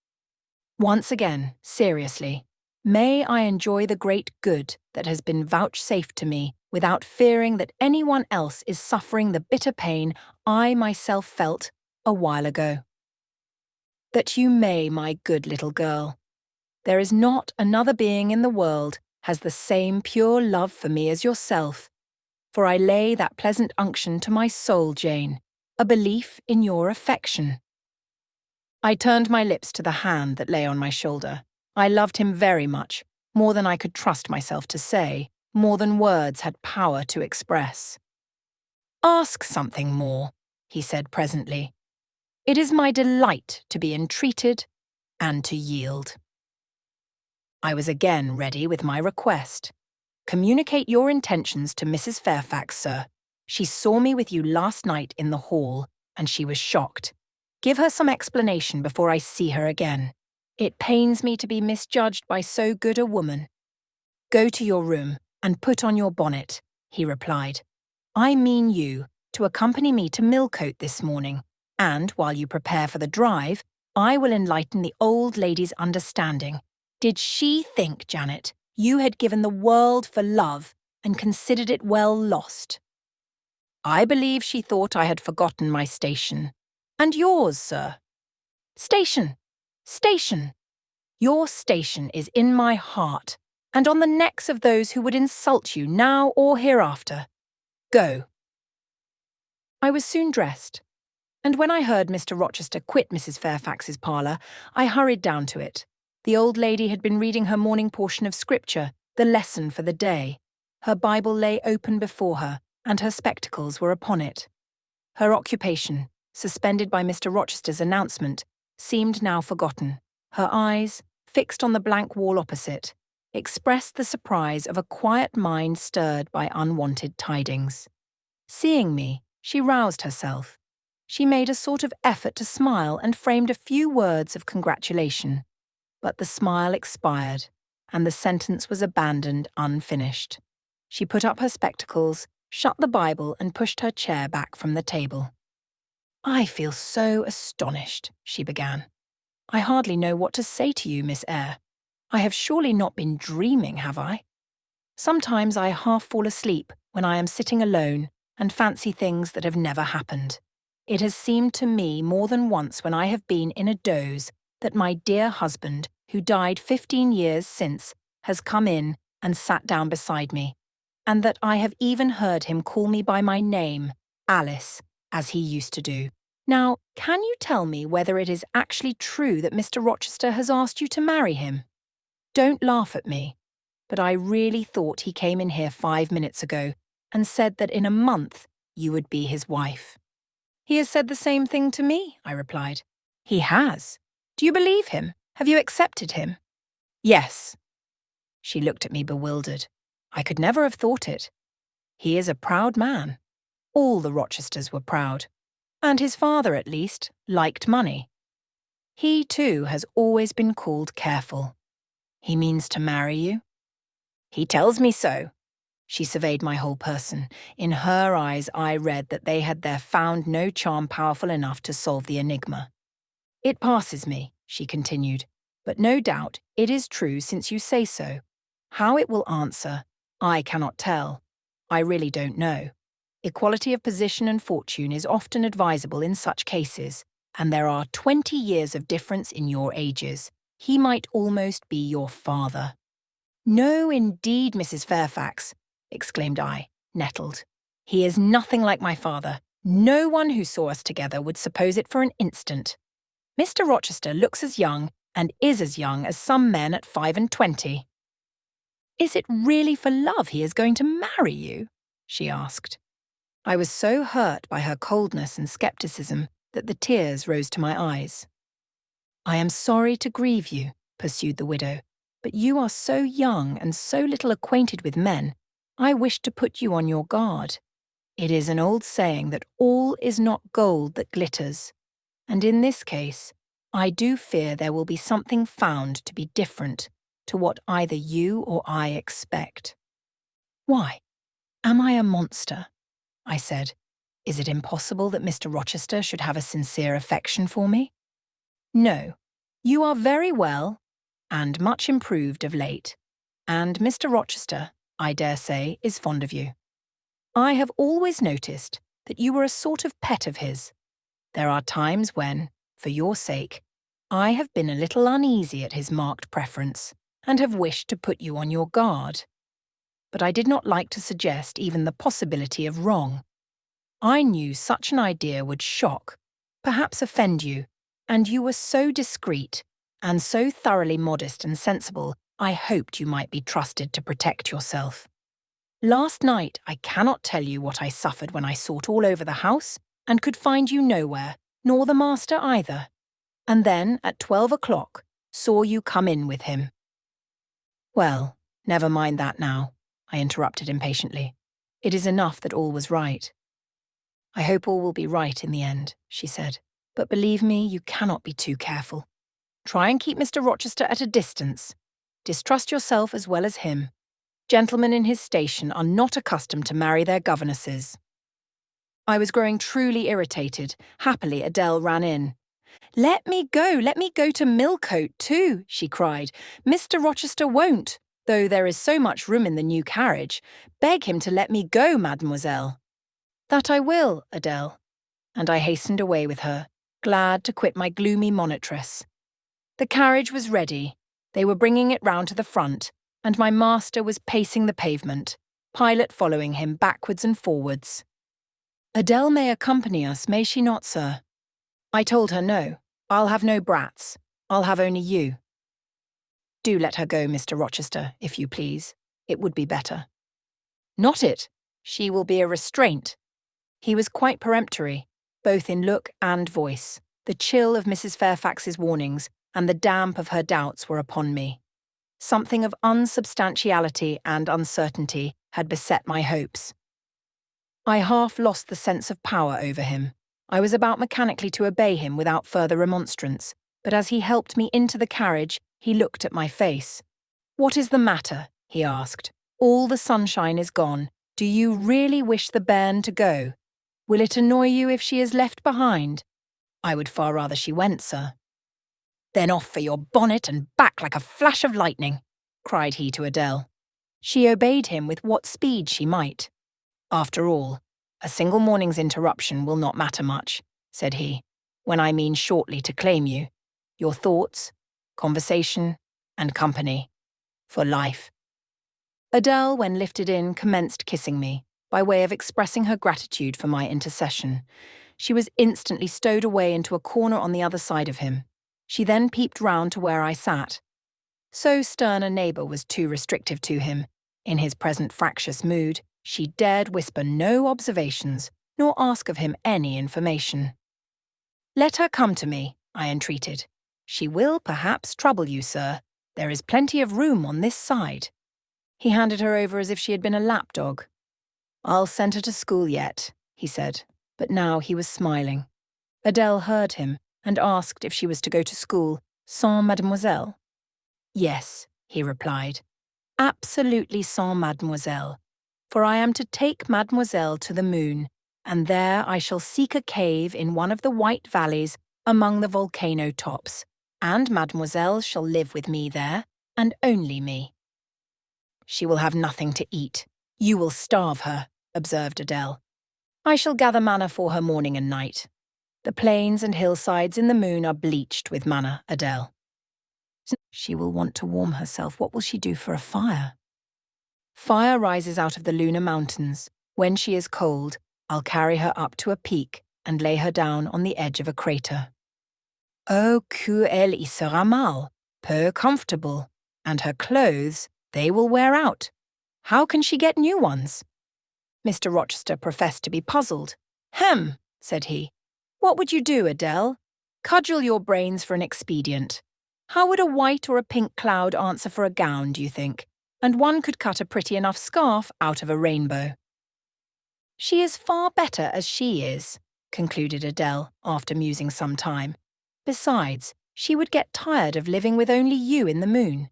[SPEAKER 1] Once again, seriously, may I enjoy the great good that has been vouchsafed to me without fearing that anyone else is suffering the bitter pain I myself felt a while ago. That you may, my good little girl. There is not another being in the world has the same pure love for me as yourself, for I lay that pleasant unction to my soul, Jane, a belief in your affection. I turned my lips to the hand that lay on my shoulder. I loved him very much, more than I could trust myself to say, more than words had power to express. "Ask something more," he said presently. "It is my delight to be entreated and to yield." I was again ready with my request. "Communicate your intentions to Mrs. Fairfax, sir. She saw me with you last night in the hall, and she was shocked. Give her some explanation before I see her again. It pains me to be misjudged by so good a woman." "Go to your room and put on your bonnet," he replied. "I mean you to accompany me to Millcote this morning, and while you prepare for the drive, I will enlighten the old lady's understanding. Did she think, Janet, you had given the world for love and considered it well lost?" "I believe she thought I had forgotten my station. And yours, sir?" "Station! Station! Your station is in my heart, and on the necks of those who would insult you now or hereafter. Go." I was soon dressed, and when I heard Mr. Rochester quit Mrs. Fairfax's parlour, I hurried down to it. The old lady had been reading her morning portion of Scripture, the lesson for the day. Her Bible lay open before her, and her spectacles were upon it. Her occupation, suspended by Mr. Rochester's announcement, seemed now forgotten. Her eyes, fixed on the blank wall opposite, expressed the surprise of a quiet mind stirred by unwanted tidings. Seeing me, she roused herself. She made a sort of effort to smile and framed a few words of congratulation. But the smile expired, and the sentence was abandoned unfinished. She put up her spectacles, shut the Bible, and pushed her chair back from the table. "I feel so astonished," she began. "I hardly know what to say to you, Miss Eyre. I have surely not been dreaming, have I? Sometimes I half fall asleep when I am sitting alone and fancy things that have never happened. It has seemed to me more than once when I have been in a doze that my dear husband, who died 15 years since, has come in and sat down beside me, and that I have even heard him call me by my name, Alice, as he used to do. Now, can you tell me whether it is actually true that Mr. Rochester has asked you to marry him? Don't laugh at me, but I really thought he came in here 5 minutes ago and said that in a month you would be his wife." "He has said the same thing to me," I replied. "He has? Do you believe him? Have you accepted him?" "Yes." She looked at me bewildered. I could never have thought it. He is a proud man. All the Rochesters were proud. And his father, at least, liked money. He, too, has always been called careful. He means to marry you? He tells me so. She surveyed my whole person. In her eyes I read that they had there found no charm powerful enough to solve the enigma. "It passes me," she continued, "but no doubt it is true since you say so. How it will answer, I cannot tell. I really don't know. Equality of position and fortune is often advisable in such cases, and there are 20 years of difference in your ages. He might almost be your father." "No, indeed, Mrs. Fairfax," exclaimed I, nettled. "He is nothing like my father. No one who saw us together would suppose it for an instant. Mr. Rochester looks as young and is as young as some men at 25. "Is it really for love he is going to marry you?" she asked. I was so hurt by her coldness and scepticism that the tears rose to my eyes. "I am sorry to grieve you," pursued the widow, "but you are so young and so little acquainted with men, I wish to put you on your guard. It is an old saying that all is not gold that glitters, and in this case, I do fear there will be something found to be different to what either you or I expect." "Why? Am I a monster?" I said. "Is it impossible that Mr. Rochester should have a sincere affection for me?" "No. You are very well, and much improved of late, and Mr. Rochester, I dare say, is fond of you. I have always noticed that you were a sort of pet of his. There are times when, for your sake, I have been a little uneasy at his marked preference, and have wished to put you on your guard. But I did not like to suggest even the possibility of wrong. I knew such an idea would shock, perhaps offend you, and you were so discreet and so thoroughly modest and sensible, I hoped you might be trusted to protect yourself. Last night I cannot tell you what I suffered when I sought all over the house and could find you nowhere, nor the master either, and then at 12 o'clock saw you come in with him." "Well, never mind that now," I interrupted impatiently. "It is enough that all was right." "I hope all will be right in the end," she said. "But believe me, you cannot be too careful. Try and keep Mr. Rochester at a distance. Distrust yourself as well as him. Gentlemen in his station are not accustomed to marry their governesses." I was growing truly irritated. Happily, Adele ran in. Let me go to Millcote too," she cried. "Mr. Rochester won't, though there is so much room in the new carriage. Beg him to let me go, mademoiselle." "That I will, Adele." And I hastened away with her, glad to quit my gloomy monitress. The carriage was ready. They were bringing it round to the front, and my master was pacing the pavement, Pilot following him backwards and forwards. "Adele may accompany us, may she not, sir?" I told her no. "I'll have no brats. I'll have only you." "Do let her go, Mr. Rochester, if you please. It would be better." "Not it. She will be a restraint." He was quite peremptory, both in look and voice. The chill of Mrs. Fairfax's warnings and the damp of her doubts were upon me. Something of unsubstantiality and uncertainty had beset my hopes. I half lost the sense of power over him. I was about mechanically to obey him without further remonstrance, but as he helped me into the carriage, he looked at my face. "What is the matter?" he asked. "All the sunshine is gone. Do you really wish the bairn to go? Will it annoy you if she is left behind?" "I would far rather she went, sir." "Then off for your bonnet and back like a flash of lightning," cried he to Adele. She obeyed him with what speed she might. "After all, a single morning's interruption will not matter much," said he, "when I mean shortly to claim you. Your thoughts, conversation, and company. For life." Adele, when lifted in, commenced kissing me, by way of expressing her gratitude for my intercession. She was instantly stowed away into a corner on the other side of him. She then peeped round to where I sat. So stern a neighbour was too restrictive to him. In his present fractious mood, she dared whisper no observations, nor ask of him any information. "Let her come to me," I entreated. "She will, perhaps, trouble you, sir. There is plenty of room on this side." He handed her over as if she had been a lapdog. "I'll send her to school yet," he said, but now he was smiling. Adele heard him and asked if she was to go to school sans mademoiselle. "Yes," he replied, "absolutely sans mademoiselle, for I am to take mademoiselle to the moon, and there I shall seek a cave in one of the white valleys among the volcano tops, and mademoiselle shall live with me there, and only me." "She will have nothing to eat. You will starve her," observed Adele. "I shall gather manna for her morning and night. The plains and hillsides in the moon are bleached with manna, Adele." "She will want to warm herself. What will she do for a fire?" "Fire rises out of the lunar mountains. When she is cold, I'll carry her up to a peak and lay her down on the edge of a crater." "Oh, que elle y sera mal, peu comfortable. And her clothes, they will wear out. How can she get new ones?" Mr. Rochester professed to be puzzled. "Hem," said he. "What would you do, Adele? Cudgel your brains for an expedient. How would a white or a pink cloud answer for a gown, do you think? And one could cut a pretty enough scarf out of a rainbow." "She is far better as she is," concluded Adele, after musing some time. "Besides, she would get tired of living with only you in the moon.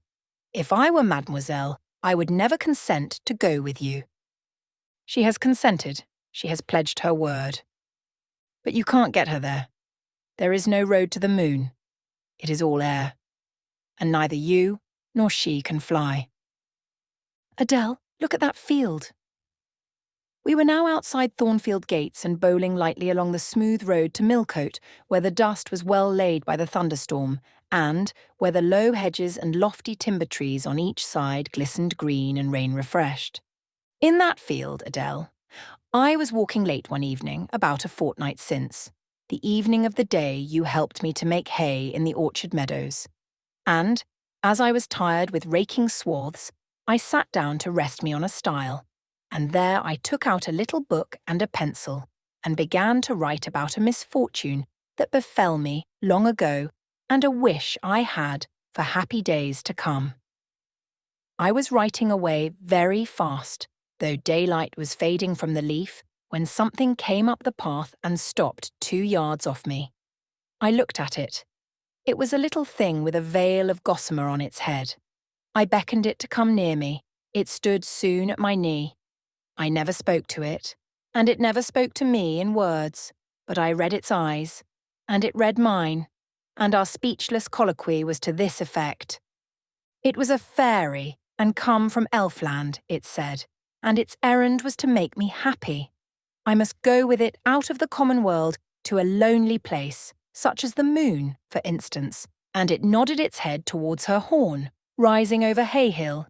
[SPEAKER 1] If I were mademoiselle, I would never consent to go with you." "She has consented. She has pledged her word. But you can't get her there. There is no road to the moon. It is all air. And neither you nor she can fly." "Adele, look at that field." We were now outside Thornfield gates and bowling lightly along the smooth road to Millcote, where the dust was well laid by the thunderstorm, and where the low hedges and lofty timber trees on each side glistened green and rain-refreshed. "In that field, Adele, I was walking late one evening, about a fortnight since, the evening of the day you helped me to make hay in the orchard meadows. And, as I was tired with raking swaths, I sat down to rest me on a stile, and there I took out a little book and a pencil, and began to write about a misfortune that befell me long ago, and a wish I had for happy days to come. I was writing away very fast, though daylight was fading from the leaf, when something came up the path and stopped 2 yards off me. I looked at it. It was a little thing with a veil of gossamer on its head. I beckoned it to come near me. It stood soon at my knee. I never spoke to it, and it never spoke to me in words, but I read its eyes, and it read mine, and our speechless colloquy was to this effect. It was a fairy, and come from Elfland, it said, and its errand was to make me happy. I must go with it out of the common world to a lonely place, such as the moon, for instance, and it nodded its head towards her horn, rising over Hay Hill.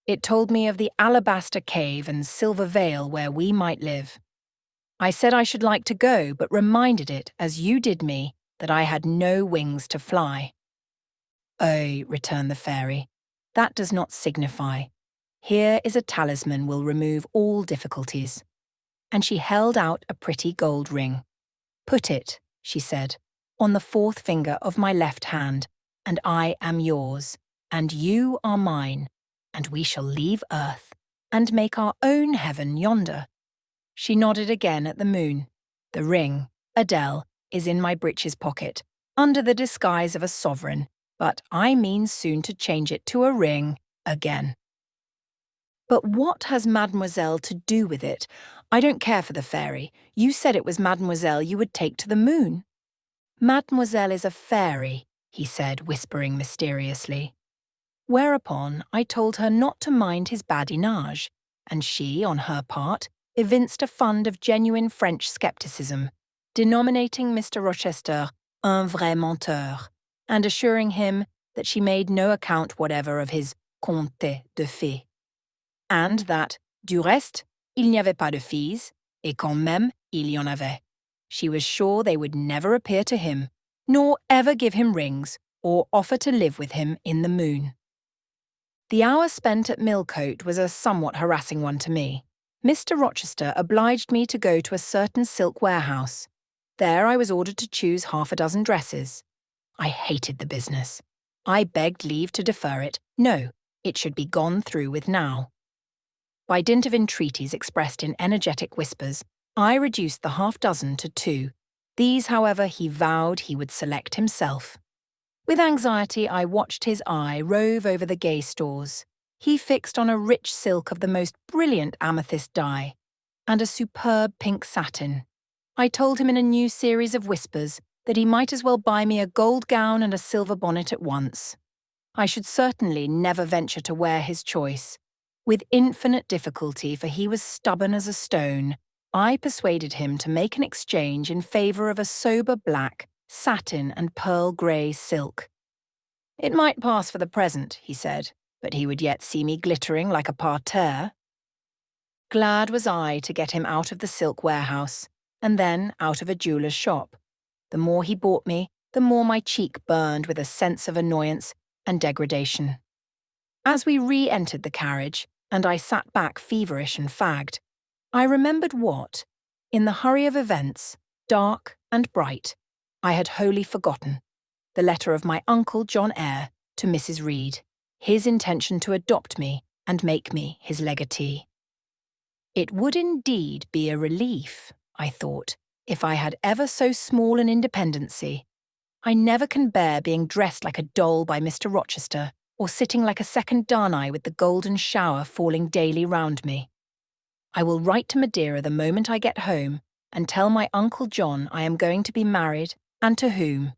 [SPEAKER 1] It told me of the alabaster cave and silver vale where we might live. I said I should like to go, but reminded it, as you did me, that I had no wings to fly. "Oh," returned the fairy, "that does not signify. Here is a talisman will remove all difficulties." And she held out a pretty gold ring. "Put it," she said, "on the 4th finger of my left hand, and I am yours, and you are mine, and we shall leave earth, and make our own heaven yonder." She nodded again at the moon. "The ring, Adele, is in my breeches pocket, under the disguise of a sovereign, but I mean soon to change it to a ring again." "But what has Mademoiselle to do with it? I don't care for the fairy. You said it was Mademoiselle you would take to the moon." "Mademoiselle is a fairy," he said, whispering mysteriously. Whereupon I told her not to mind his badinage, and she, on her part, evinced a fund of genuine French scepticism, denominating Mr. Rochester un vrai menteur, and assuring him that she made no account whatever of his contes de fées, and that, du reste, il n'y avait pas de filles, et quand même il y en avait. She was sure they would never appear to him, nor ever give him rings, or offer to live with him in the moon. The hour spent at Millcote was a somewhat harassing one to me. Mr. Rochester obliged me to go to a certain silk warehouse. There I was ordered to choose 6 dresses. I hated the business. I begged leave to defer it. No, it should be gone through with now. By dint of entreaties expressed in energetic whispers, I reduced the 6 to 2. These, however, he vowed he would select himself. With anxiety, I watched his eye rove over the gay stores. He fixed on a rich silk of the most brilliant amethyst dye, and a superb pink satin. I told him in a new series of whispers that he might as well buy me a gold gown and a silver bonnet at once. I should certainly never venture to wear his choice. With infinite difficulty, for he was stubborn as a stone, I persuaded him to make an exchange in favour of a sober black, satin and pearl grey silk. It might pass for the present, he said, but he would yet see me glittering like a parterre. Glad was I to get him out of the silk warehouse, and then out of a jeweller's shop. The more he bought me, the more my cheek burned with a sense of annoyance and degradation. As we re-entered the carriage, and I sat back feverish and fagged, I remembered what, in the hurry of events, dark and bright, I had wholly forgotten: the letter of my uncle John Eyre to Mrs. Reed, his intention to adopt me and make me his legatee. It would indeed be a relief, I thought, if I had ever so small an independency. I never can bear being dressed like a doll by Mr. Rochester, or sitting like a second Danae with the golden shower falling daily round me. I will write to Madeira the moment I get home, and tell my Uncle John I am going to be married, and to whom.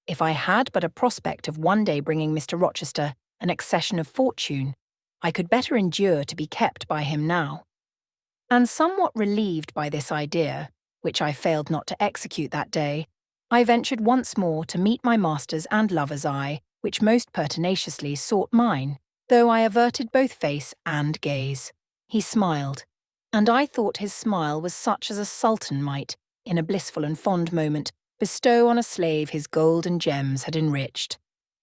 [SPEAKER 1] If I had but a prospect of one day bringing Mr. Rochester an accession of fortune, I could better endure to be kept by him now. And somewhat relieved by this idea, which I failed not to execute that day, I ventured once more to meet my master's and lover's eye, which most pertinaciously sought mine, though I averted both face and gaze. He smiled, and I thought his smile was such as a sultan might, in a blissful and fond moment, bestow on a slave his gold and gems had enriched.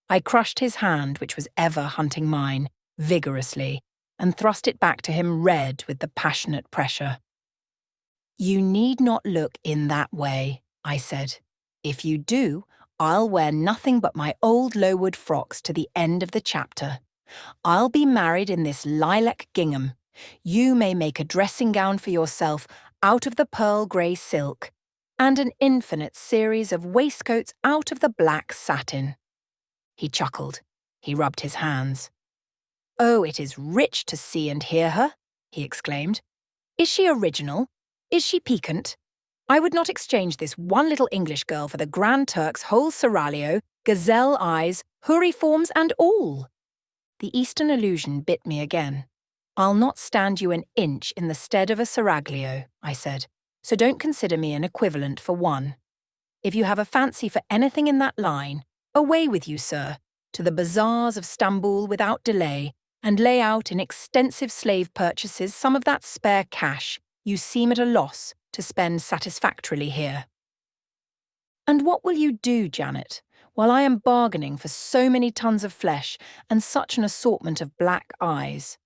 [SPEAKER 1] I crushed his hand, which was ever hunting mine, vigorously, and thrust it back to him red with the passionate pressure. "You need not look in that way," I said. "If you do, I'll wear nothing but my old Lowood frocks to the end of the chapter. I'll be married in this lilac gingham. You may make a dressing gown for yourself out of the pearl grey silk, and an infinite series of waistcoats out of the black satin." He chuckled. He rubbed his hands. "Oh, it is rich to see and hear her," he exclaimed. "Is she original? Is she piquant? I would not exchange this one little English girl for the Grand Turk's whole seraglio, gazelle eyes, houri forms and all." The Eastern allusion bit me again. "I'll not stand you an inch in the stead of a seraglio," I said, "so don't consider me an equivalent for one. If you have a fancy for anything in that line, away with you, sir, to the bazaars of Stamboul without delay, and lay out in extensive slave purchases some of that spare cash you seem at a loss to spend satisfactorily here." "And what will you do, Janet, while I am bargaining for so many tons of flesh and such an assortment of black eyes?"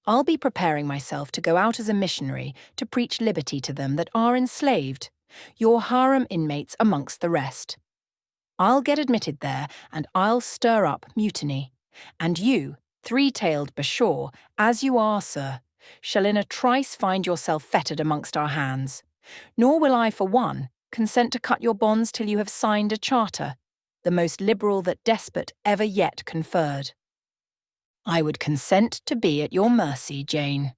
[SPEAKER 1] "I'll be preparing myself to go out as a missionary to preach liberty to them that are enslaved, your harem inmates amongst the rest. I'll get admitted there, and I'll stir up mutiny. And you, three-tailed bashaw, as you are, sir, shall in a trice find yourself fettered amongst our hands. Nor will I, for one, consent to cut your bonds till you have signed a charter, the most liberal that despot ever yet conferred." "I would consent to be at your mercy, Jane."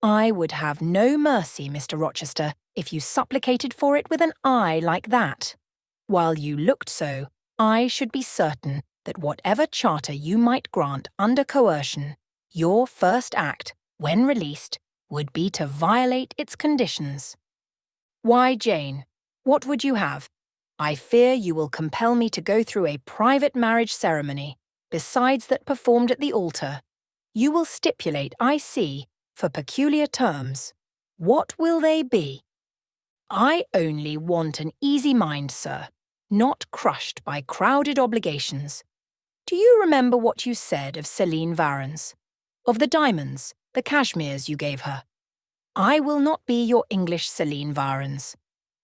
[SPEAKER 1] "I would have no mercy, Mr. Rochester, if you supplicated for it with an eye like that. While you looked so, I should be certain that whatever charter you might grant under coercion, your first act, when released, would be to violate its conditions. Why, Jane, what would you have? I fear you will compel me to go through a private marriage ceremony, besides that performed at the altar. You will stipulate, I see, for peculiar terms. What will they be?" "I only want an easy mind, sir, not crushed by crowded obligations. Do you remember what you said of Celine Varens? Of the diamonds, the cashmeres you gave her? I will not be your English Celine Varens.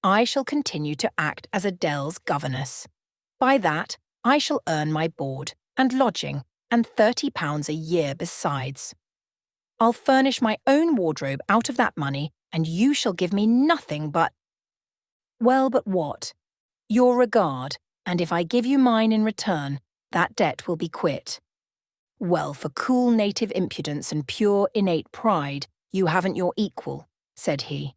[SPEAKER 1] I shall continue to act as Adele's governess. By that, I shall earn my board and lodging and £30 a year besides. I'll furnish my own wardrobe out of that money, and you shall give me nothing but—" "Well, but what?" "Your regard, and if I give you mine in return, that debt will be quit." "Well, for cool native impudence and pure innate pride, you haven't your equal," said he.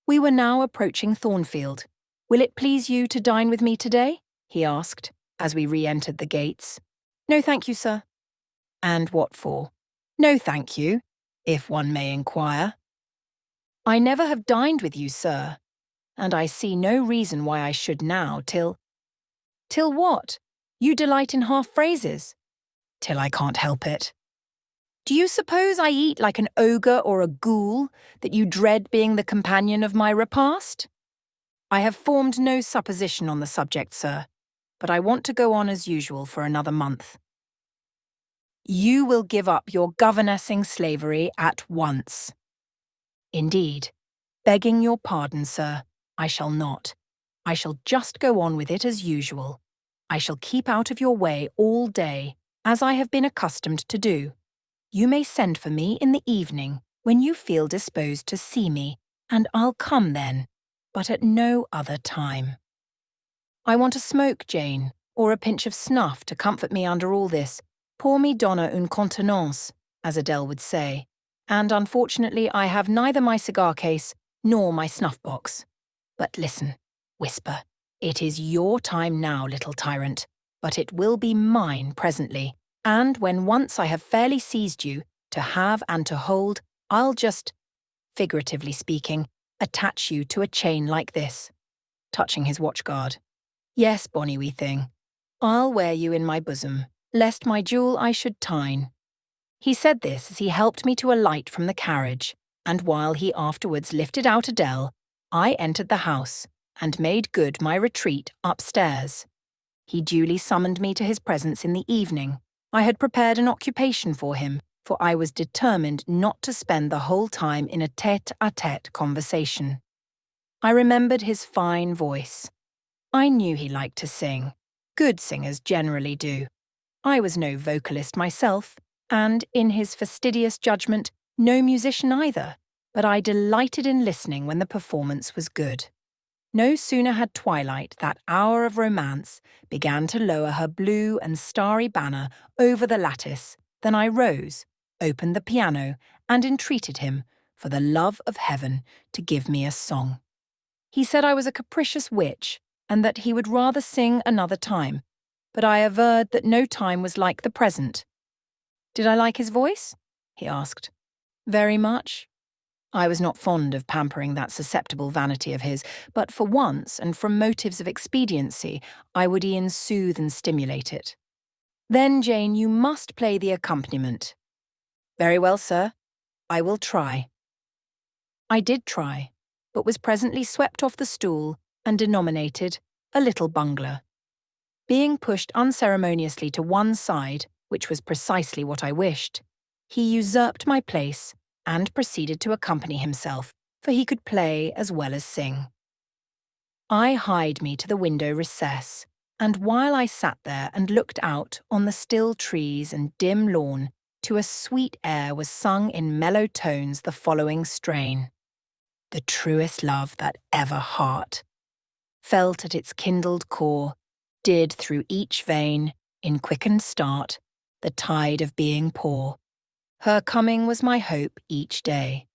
[SPEAKER 1] We were now approaching Thornfield. "Will it please you to dine with me today?" he asked, as we re-entered the gates. "No, thank you, sir." "And what for?" "No, thank you, if one may inquire." "I never have dined with you, sir, and I see no reason why I should now till—" "Till what? You delight in half-phrases." "Till I can't help it." "Do you suppose I eat like an ogre or a ghoul, that you dread being the companion of my repast?" "I have formed no supposition on the subject, sir, but I want to go on as usual for another month." "You will give up your governessing slavery at once." "Indeed, begging your pardon, sir, I shall not. I shall just go on with it as usual. I shall keep out of your way all day, as I have been accustomed to do. You may send for me in the evening when you feel disposed to see me, and I'll come then, but at no other time." "I want a smoke, Jane, or a pinch of snuff to comfort me under all this. Pour me donna une contenance, as Adele would say, and unfortunately I have neither my cigar case nor my snuff-box. But listen, whisper, it is your time now, little tyrant, but it will be mine presently, and when once I have fairly seized you, to have and to hold, I'll just, figuratively speaking, attach you to a chain like this," touching his watch-guard. "Yes, bonny wee thing, I'll wear you in my bosom, lest my jewel I should tine." He said this as he helped me to alight from the carriage, and while he afterwards lifted out Adele, I entered the house and made good my retreat upstairs. He duly summoned me to his presence in the evening. I had prepared an occupation for him, for I was determined not to spend the whole time in a tête-à-tête conversation. I remembered his fine voice. I knew he liked to sing. Good singers generally do. I was no vocalist myself, and, in his fastidious judgment, no musician either, but I delighted in listening when the performance was good. No sooner had twilight, that hour of romance, began to lower her blue and starry banner over the lattice, than I rose, opened the piano, and entreated him, for the love of heaven, to give me a song. He said I was a capricious witch, and that he would rather sing another time, but I averred that no time was like the present. Did I like his voice? He asked. Very much. I was not fond of pampering that susceptible vanity of his, but for once, and from motives of expediency, I would e'en soothe and stimulate it. Then, Jane, you must play the accompaniment. Very well, sir. I will try. I did try, but was presently swept off the stool and denominated a little bungler. Being pushed unceremoniously to one side, which was precisely what I wished, he usurped my place and proceeded to accompany himself, for he could play as well as sing. I hied me to the window recess, and while I sat there and looked out on the still trees and dim lawn, to a sweet air was sung in mellow tones the following strain. The truest love that ever heart felt at its kindled core, did through each vein, in quickened start, the tide of being pour. Her coming was my hope each day.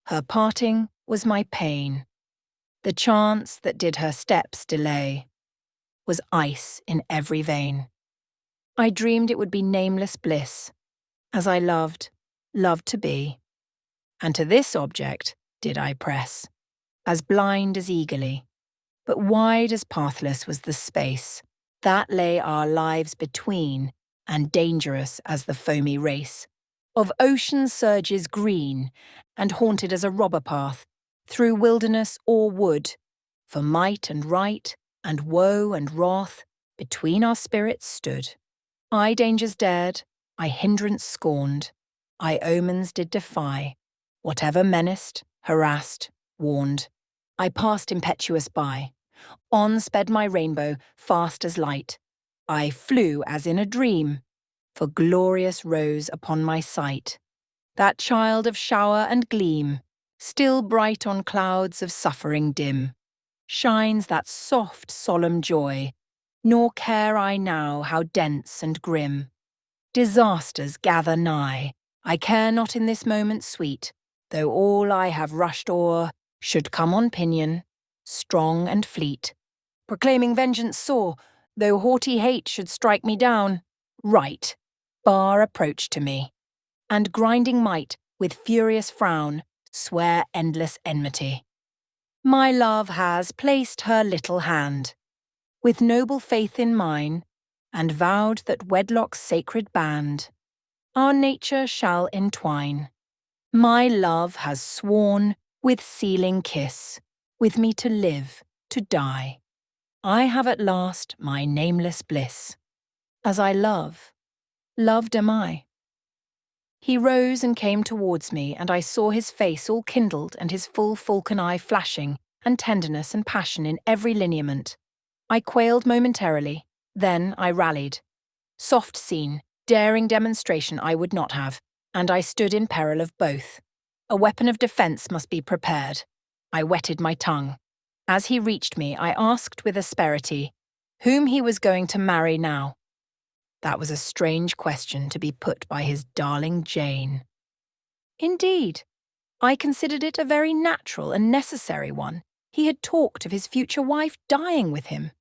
[SPEAKER 1] Her parting was my pain. The chance that did her steps delay was ice in every vein. I dreamed it would be nameless bliss, as I loved to be. And to this object did I press, as blind as eagerly, but wide as pathless was the space that lay our lives between, and dangerous as the foamy race of ocean surges green, and haunted as a robber path through wilderness or wood, for might and right, and woe and wrath, between our spirits stood. I dangers dared, I hindrance scorned, I omens did defy, whatever menaced, harassed, warned, I passed impetuous by. On sped my rainbow, fast as light. I flew as in a dream, for glorious rose upon my sight, that child of shower and gleam, still bright on clouds of suffering dim, shines that soft, solemn joy, nor care I now how dense and grim. Disasters gather nigh, I care not in this moment sweet, though all I have rushed o'er should come on pinion, strong and fleet, proclaiming vengeance sore, though haughty hate should strike me down, right, bar approach to me, and grinding might, with furious frown, swear endless enmity. My love has placed her little hand, with noble faith in mine, and vowed that wedlock's sacred band our nature shall entwine. My love has sworn, with sealing kiss, with me to live, to die. I have at last my nameless bliss. As I love, loved am I. He rose and came towards me, and I saw his face all kindled and his full falcon eye flashing, and tenderness and passion in every lineament. I quailed momentarily, then I rallied. Soft scene, daring demonstration I would not have, and I stood in peril of both. A weapon of defence must be prepared. I wetted my tongue. As he reached me, I asked with asperity, whom he was going to marry now. That was a strange question to be put by his darling Jane. Indeed, I considered it a very natural and necessary one. He had talked of his future wife dying with him.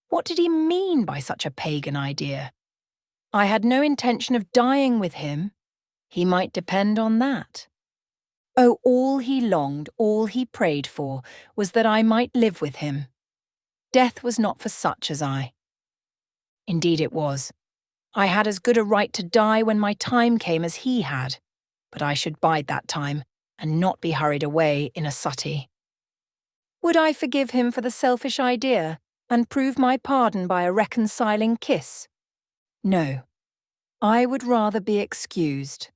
[SPEAKER 1] What did he mean by such a pagan idea? I had no intention of dying with him. He might depend on that. Oh, all he longed, all he prayed for, was that I might live with him. Death was not for such as I. Indeed it was. I had as good a right to die when my time came as he had, but I should bide that time, and not be hurried away in a sutty. Would I forgive him for the selfish idea and prove my pardon by a reconciling kiss? No, I would rather be excused.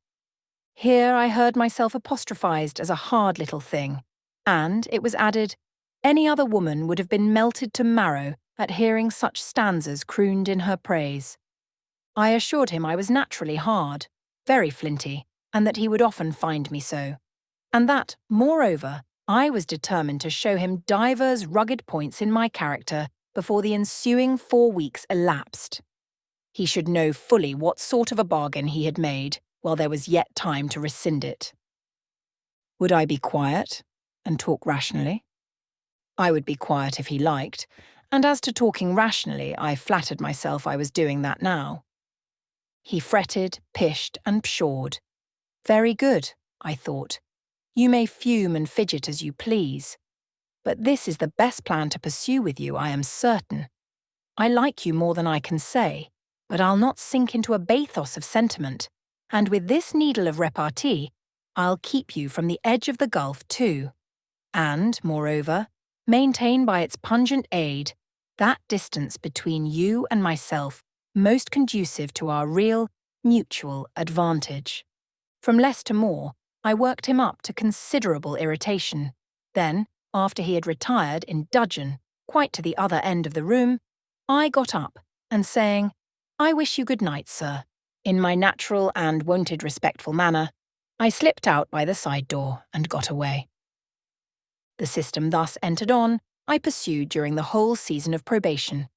[SPEAKER 1] Here I heard myself apostrophized as a hard little thing, and it was added, any other woman would have been melted to marrow at hearing such stanzas crooned in her praise. I assured him I was naturally hard, very flinty, and that he would often find me so, and that, moreover, I was determined to show him divers rugged points in my character before the ensuing 4 weeks elapsed. He should know fully what sort of a bargain he had made, while there was yet time to rescind it. Would I be quiet and talk rationally? I would be quiet if he liked, and as to talking rationally, I flattered myself I was doing that now. He fretted, pished, and pshawed. Very good, I thought. You may fume and fidget as you please. But this is the best plan to pursue with you, I am certain. I like you more than I can say, but I'll not sink into a bathos of sentiment, and with this needle of repartee, I'll keep you from the edge of the gulf too, and, moreover, maintain by its pungent aid that distance between you and myself most conducive to our real, mutual advantage. From less to more, I worked him up to considerable irritation. Then, after he had retired in dudgeon, quite to the other end of the room, I got up, and saying, I wish you good night, sir, in my natural and wonted respectful manner, I slipped out by the side door and got away. The system thus entered on, I pursued during the whole season of probation,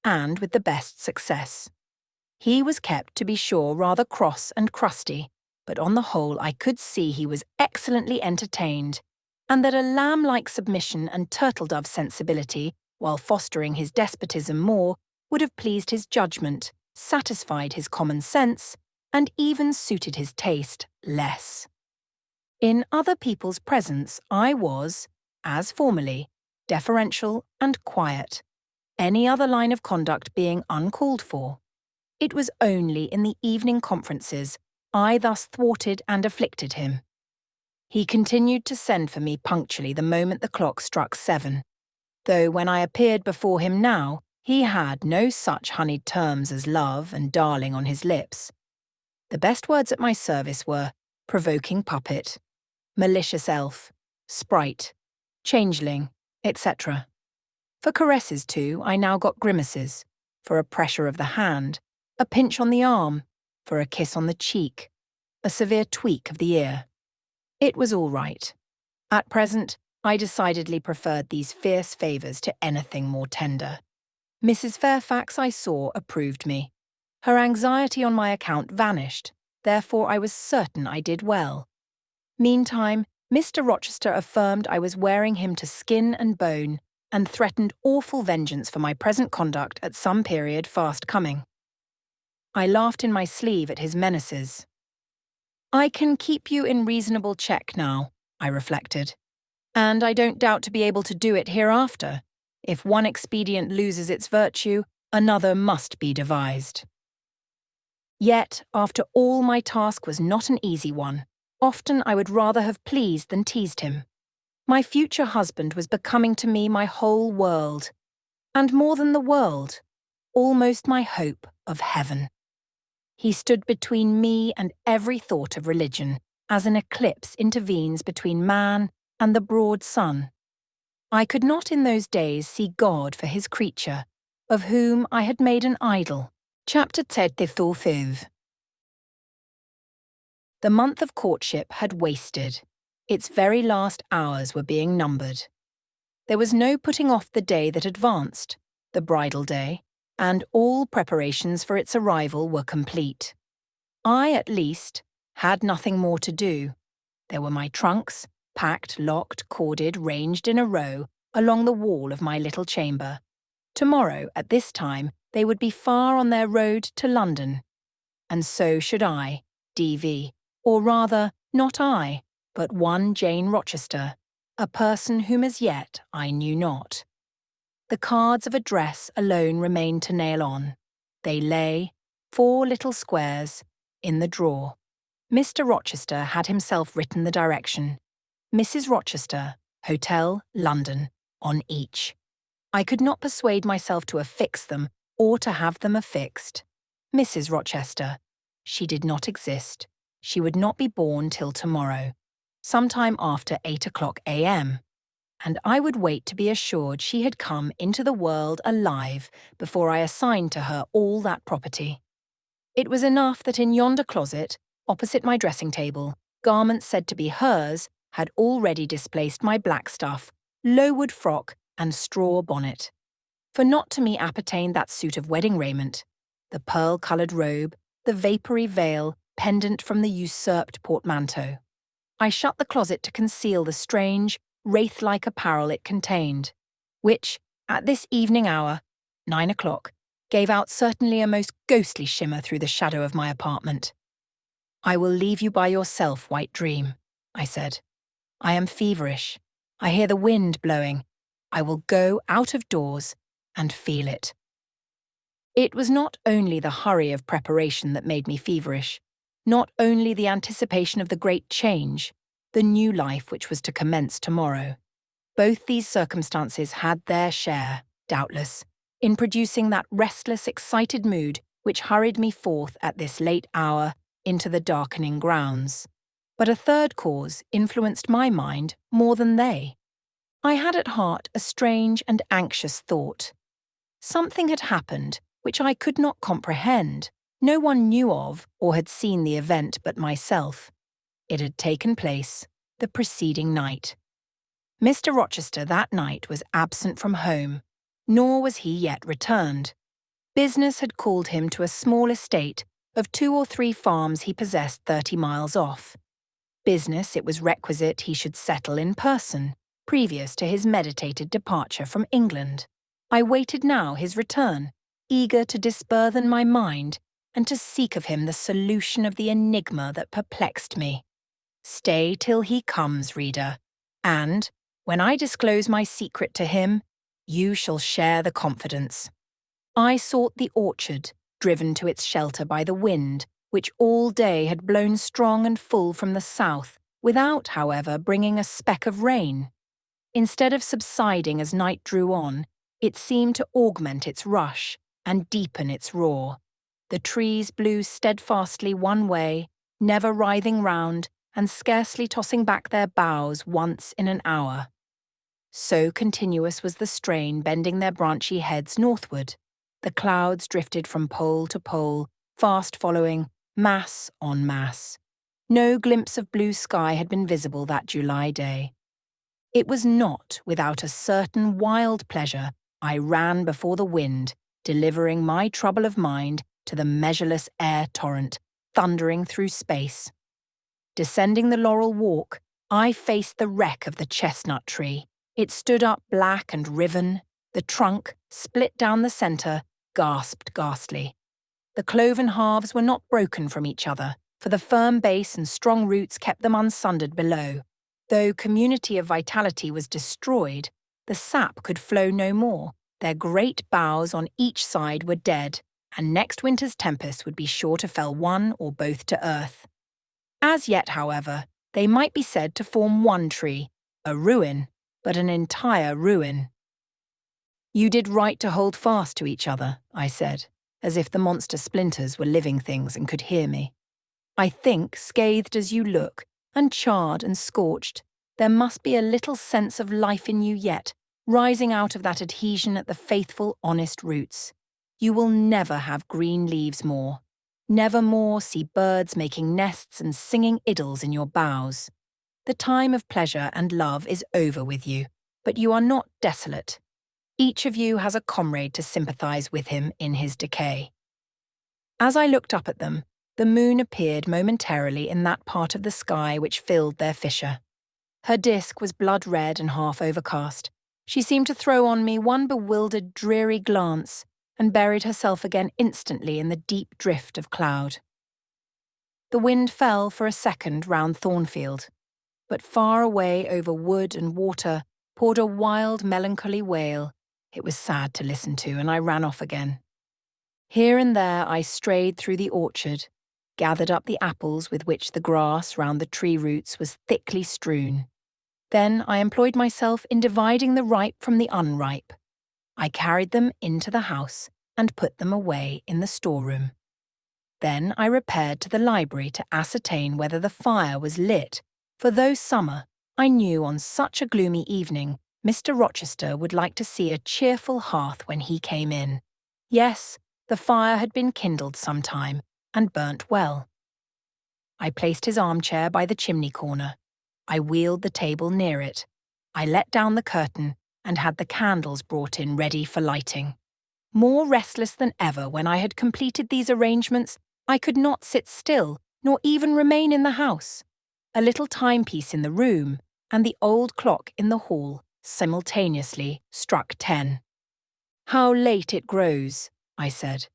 [SPEAKER 1] and with the best success. He was kept, to be sure, rather cross and crusty, but on the whole I could see he was excellently entertained, and that a lamb-like submission and turtle-dove sensibility, while fostering his despotism more, would have pleased his judgment, satisfied his common sense, and even suited his taste less. In other people's presence I was, as formerly, deferential and quiet, any other line of conduct being uncalled for. It was only in the evening conferences I thus thwarted and afflicted him. He continued to send for me punctually the moment the clock struck 7, though when I appeared before him now, he had no such honeyed terms as love and darling on his lips. The best words at my service were provoking puppet, malicious elf, sprite, changeling, etc. For caresses, too, I now got grimaces, for a pressure of the hand, a pinch on the arm, for a kiss on the cheek, a severe tweak of the ear. It was all right. At present, I decidedly preferred these fierce favours to anything more tender. Mrs. Fairfax, I saw, approved me. Her anxiety on my account vanished, therefore I was certain I did well. Meantime, Mr. Rochester affirmed I was wearing him to skin and bone, and threatened awful vengeance for my present conduct at some period fast coming. I laughed in my sleeve at his menaces. I can keep you in reasonable check now, I reflected, and I don't doubt to be able to do it hereafter. If one expedient loses its virtue, another must be devised. Yet, after all, my task was not an easy one. Often I would rather have pleased than teased him. My future husband was becoming to me my whole world, and more than the world, almost my hope of heaven. He stood between me and every thought of religion, as an eclipse intervenes between man and the broad sun. I could not in those days see God for his creature, of whom I had made an idol. Chapter 35. The month of courtship had wasted. Its very last hours were being numbered. There was no putting off the day that advanced, the bridal day, and all preparations for its arrival were complete. I, at least, had nothing more to do. There were my trunks, packed, locked, corded, ranged in a row along the wall of my little chamber. Tomorrow, at this time, they would be far on their road to London. And so should I, D.V., or rather, not I, but one Jane Rochester, a person whom as yet I knew not. The cards of address alone remained to nail on. They lay, 4 little squares, in the drawer. Mr. Rochester had himself written the direction, Mrs. Rochester, Hotel, London, on each. I could not persuade myself to affix them or to have them affixed. Mrs. Rochester. She did not exist. She would not be born till tomorrow, sometime after 8 o'clock a.m., and I would wait to be assured she had come into the world alive before I assigned to her all that property. It was enough that in yonder closet, opposite my dressing table, garments said to be hers had already displaced my black stuff, low-wood frock, and straw bonnet. For not to me appertained that suit of wedding raiment, the pearl-coloured robe, the vapoury veil pendant from the usurped portmanteau. I shut the closet to conceal the strange, wraith-like apparel it contained, which, at this evening hour, 9 o'clock, gave out certainly a most ghostly shimmer through the shadow of my apartment. "I will leave you by yourself, White Dream," I said. "I am feverish. I hear the wind blowing. I will go out of doors and feel it." It was not only the hurry of preparation that made me feverish, not only the anticipation of the great change, the new life which was to commence tomorrow. Both these circumstances had their share, doubtless, in producing that restless, excited mood which hurried me forth at this late hour into the darkening grounds. But a third cause influenced my mind more than they. I had at heart a strange and anxious thought. Something had happened which I could not comprehend. No one knew of or had seen the event but myself. It had taken place the preceding night. Mr. Rochester that night was absent from home, nor was he yet returned. Business had called him to a small estate of 2 or 3 farms he possessed 30 miles off. Business it was requisite he should settle in person, previous to his meditated departure from England. I waited now his return, eager to disburthen my mind and to seek of him the solution of the enigma that perplexed me. Stay till he comes, reader, and, when I disclose my secret to him, you shall share the confidence. I sought the orchard, driven to its shelter by the wind, which all day had blown strong and full from the south, without, however, bringing a speck of rain. Instead of subsiding as night drew on, it seemed to augment its rush and deepen its roar. The trees blew steadfastly one way, never writhing round, and scarcely tossing back their boughs once in an hour. So continuous was the strain bending their branchy heads northward. The clouds drifted from pole to pole, fast following, mass on mass. No glimpse of blue sky had been visible that July day. It was not without a certain wild pleasure I ran before the wind, delivering my trouble of mind to the measureless air torrent, thundering through space. Descending the laurel walk, I faced the wreck of the chestnut tree. It stood up black and riven. The trunk, split down the centre, gasped ghastly. The cloven halves were not broken from each other, for the firm base and strong roots kept them unsundered below. Though community of vitality was destroyed, the sap could flow no more. Their great boughs on each side were dead, and next winter's tempest would be sure to fell one or both to earth. As yet, however, they might be said to form one tree, a ruin, but an entire ruin. "You did right to hold fast to each other," I said, as if the monster splinters were living things and could hear me. "I think, scathed as you look, and charred and scorched, there must be a little sense of life in you yet, rising out of that adhesion at the faithful, honest roots. You will never have green leaves more. Never more see birds making nests and singing idyls in your boughs. The time of pleasure and love is over with you, but you are not desolate. Each of you has a comrade to sympathize with him in his decay." As I looked up at them, the moon appeared momentarily in that part of the sky which filled their fissure. Her disk was blood-red and half overcast. She seemed to throw on me one bewildered, dreary glance, and buried herself again instantly in the deep drift of cloud. The wind fell for a second round Thornfield, but far away over wood and water poured a wild, melancholy wail. It was sad to listen to, and I ran off again. Here and there I strayed through the orchard, gathered up the apples with which the grass round the tree roots was thickly strewn. Then I employed myself in dividing the ripe from the unripe. I carried them into the house and put them away in the storeroom. Then I repaired to the library to ascertain whether the fire was lit, for though summer, I knew on such a gloomy evening Mr. Rochester would like to see a cheerful hearth when he came in. Yes, the fire had been kindled some time, and burnt well. I placed his armchair by the chimney corner. I wheeled the table near it. I let down the curtain and had the candles brought in ready for lighting. More restless than ever when I had completed these arrangements, I could not sit still, nor even remain in the house. A little timepiece in the room and the old clock in the hall simultaneously struck 10. "How late it grows," I said.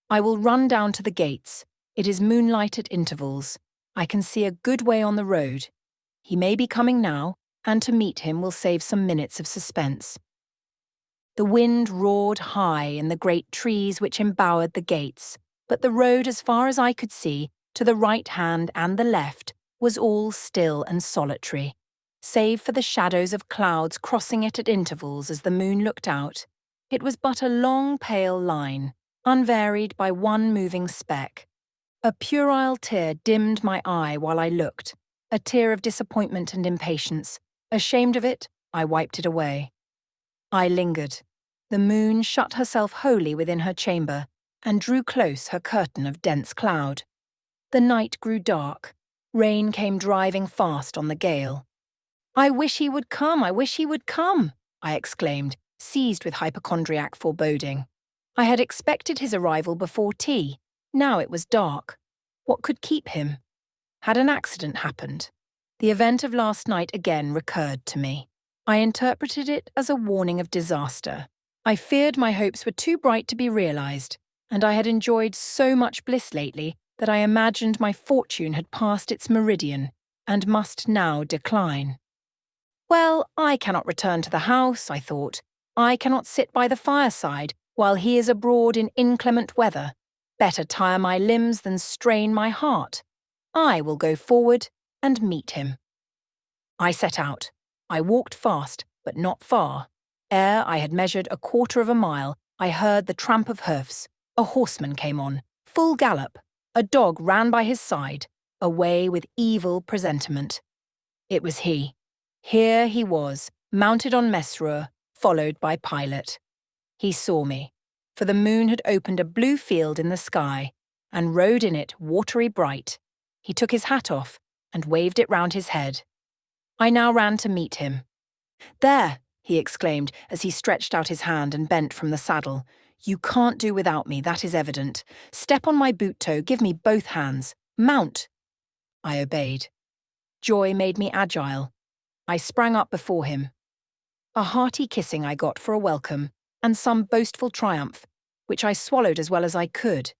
[SPEAKER 1] "I will run down to the gates. It is moonlight at intervals. I can see a good way on the road. He may be coming now, and to meet him will save some minutes of suspense." The wind roared high in the great trees which embowered the gates, but the road, as far as I could see, to the right hand and the left, was all still and solitary, save for the shadows of clouds crossing it at intervals as the moon looked out. It was but a long pale line, unvaried by one moving speck. A puerile tear dimmed my eye while I looked, a tear of disappointment and impatience. Ashamed of it, I wiped it away. I lingered. The moon shut herself wholly within her chamber and drew close her curtain of dense cloud. The night grew dark. Rain came driving fast on the gale. "I wish he would come, I wish he would come," I exclaimed, seized with hypochondriac foreboding. I had expected his arrival before tea. Now it was dark. What could keep him? Had an accident happened? The event of last night again recurred to me. I interpreted it as a warning of disaster. I feared my hopes were too bright to be realized, and I had enjoyed so much bliss lately that I imagined my fortune had passed its meridian and must now decline. Well, I cannot return to the house, I thought. I cannot sit by the fireside while he is abroad in inclement weather. Better tire my limbs than strain my heart. I will go forward and meet him. I set out. I walked fast, but not far. Ere I had measured a quarter of a mile, I heard the tramp of hoofs. A horseman came on, full gallop. A dog ran by his side, away with evil presentiment. It was he. Here he was, mounted on Mesrour, followed by Pilot. He saw me, for the moon had opened a blue field in the sky, and rode in it watery bright. He took his hat off and waved it round his head. I now ran to meet him. "There!" he exclaimed as he stretched out his hand and bent from the saddle. "You can't do without me, that is evident. Step on my boot toe, give me both hands. Mount!" I obeyed. Joy made me agile. I sprang up before him. A hearty kissing I got for a welcome, and some boastful triumph, which I swallowed as well as I could.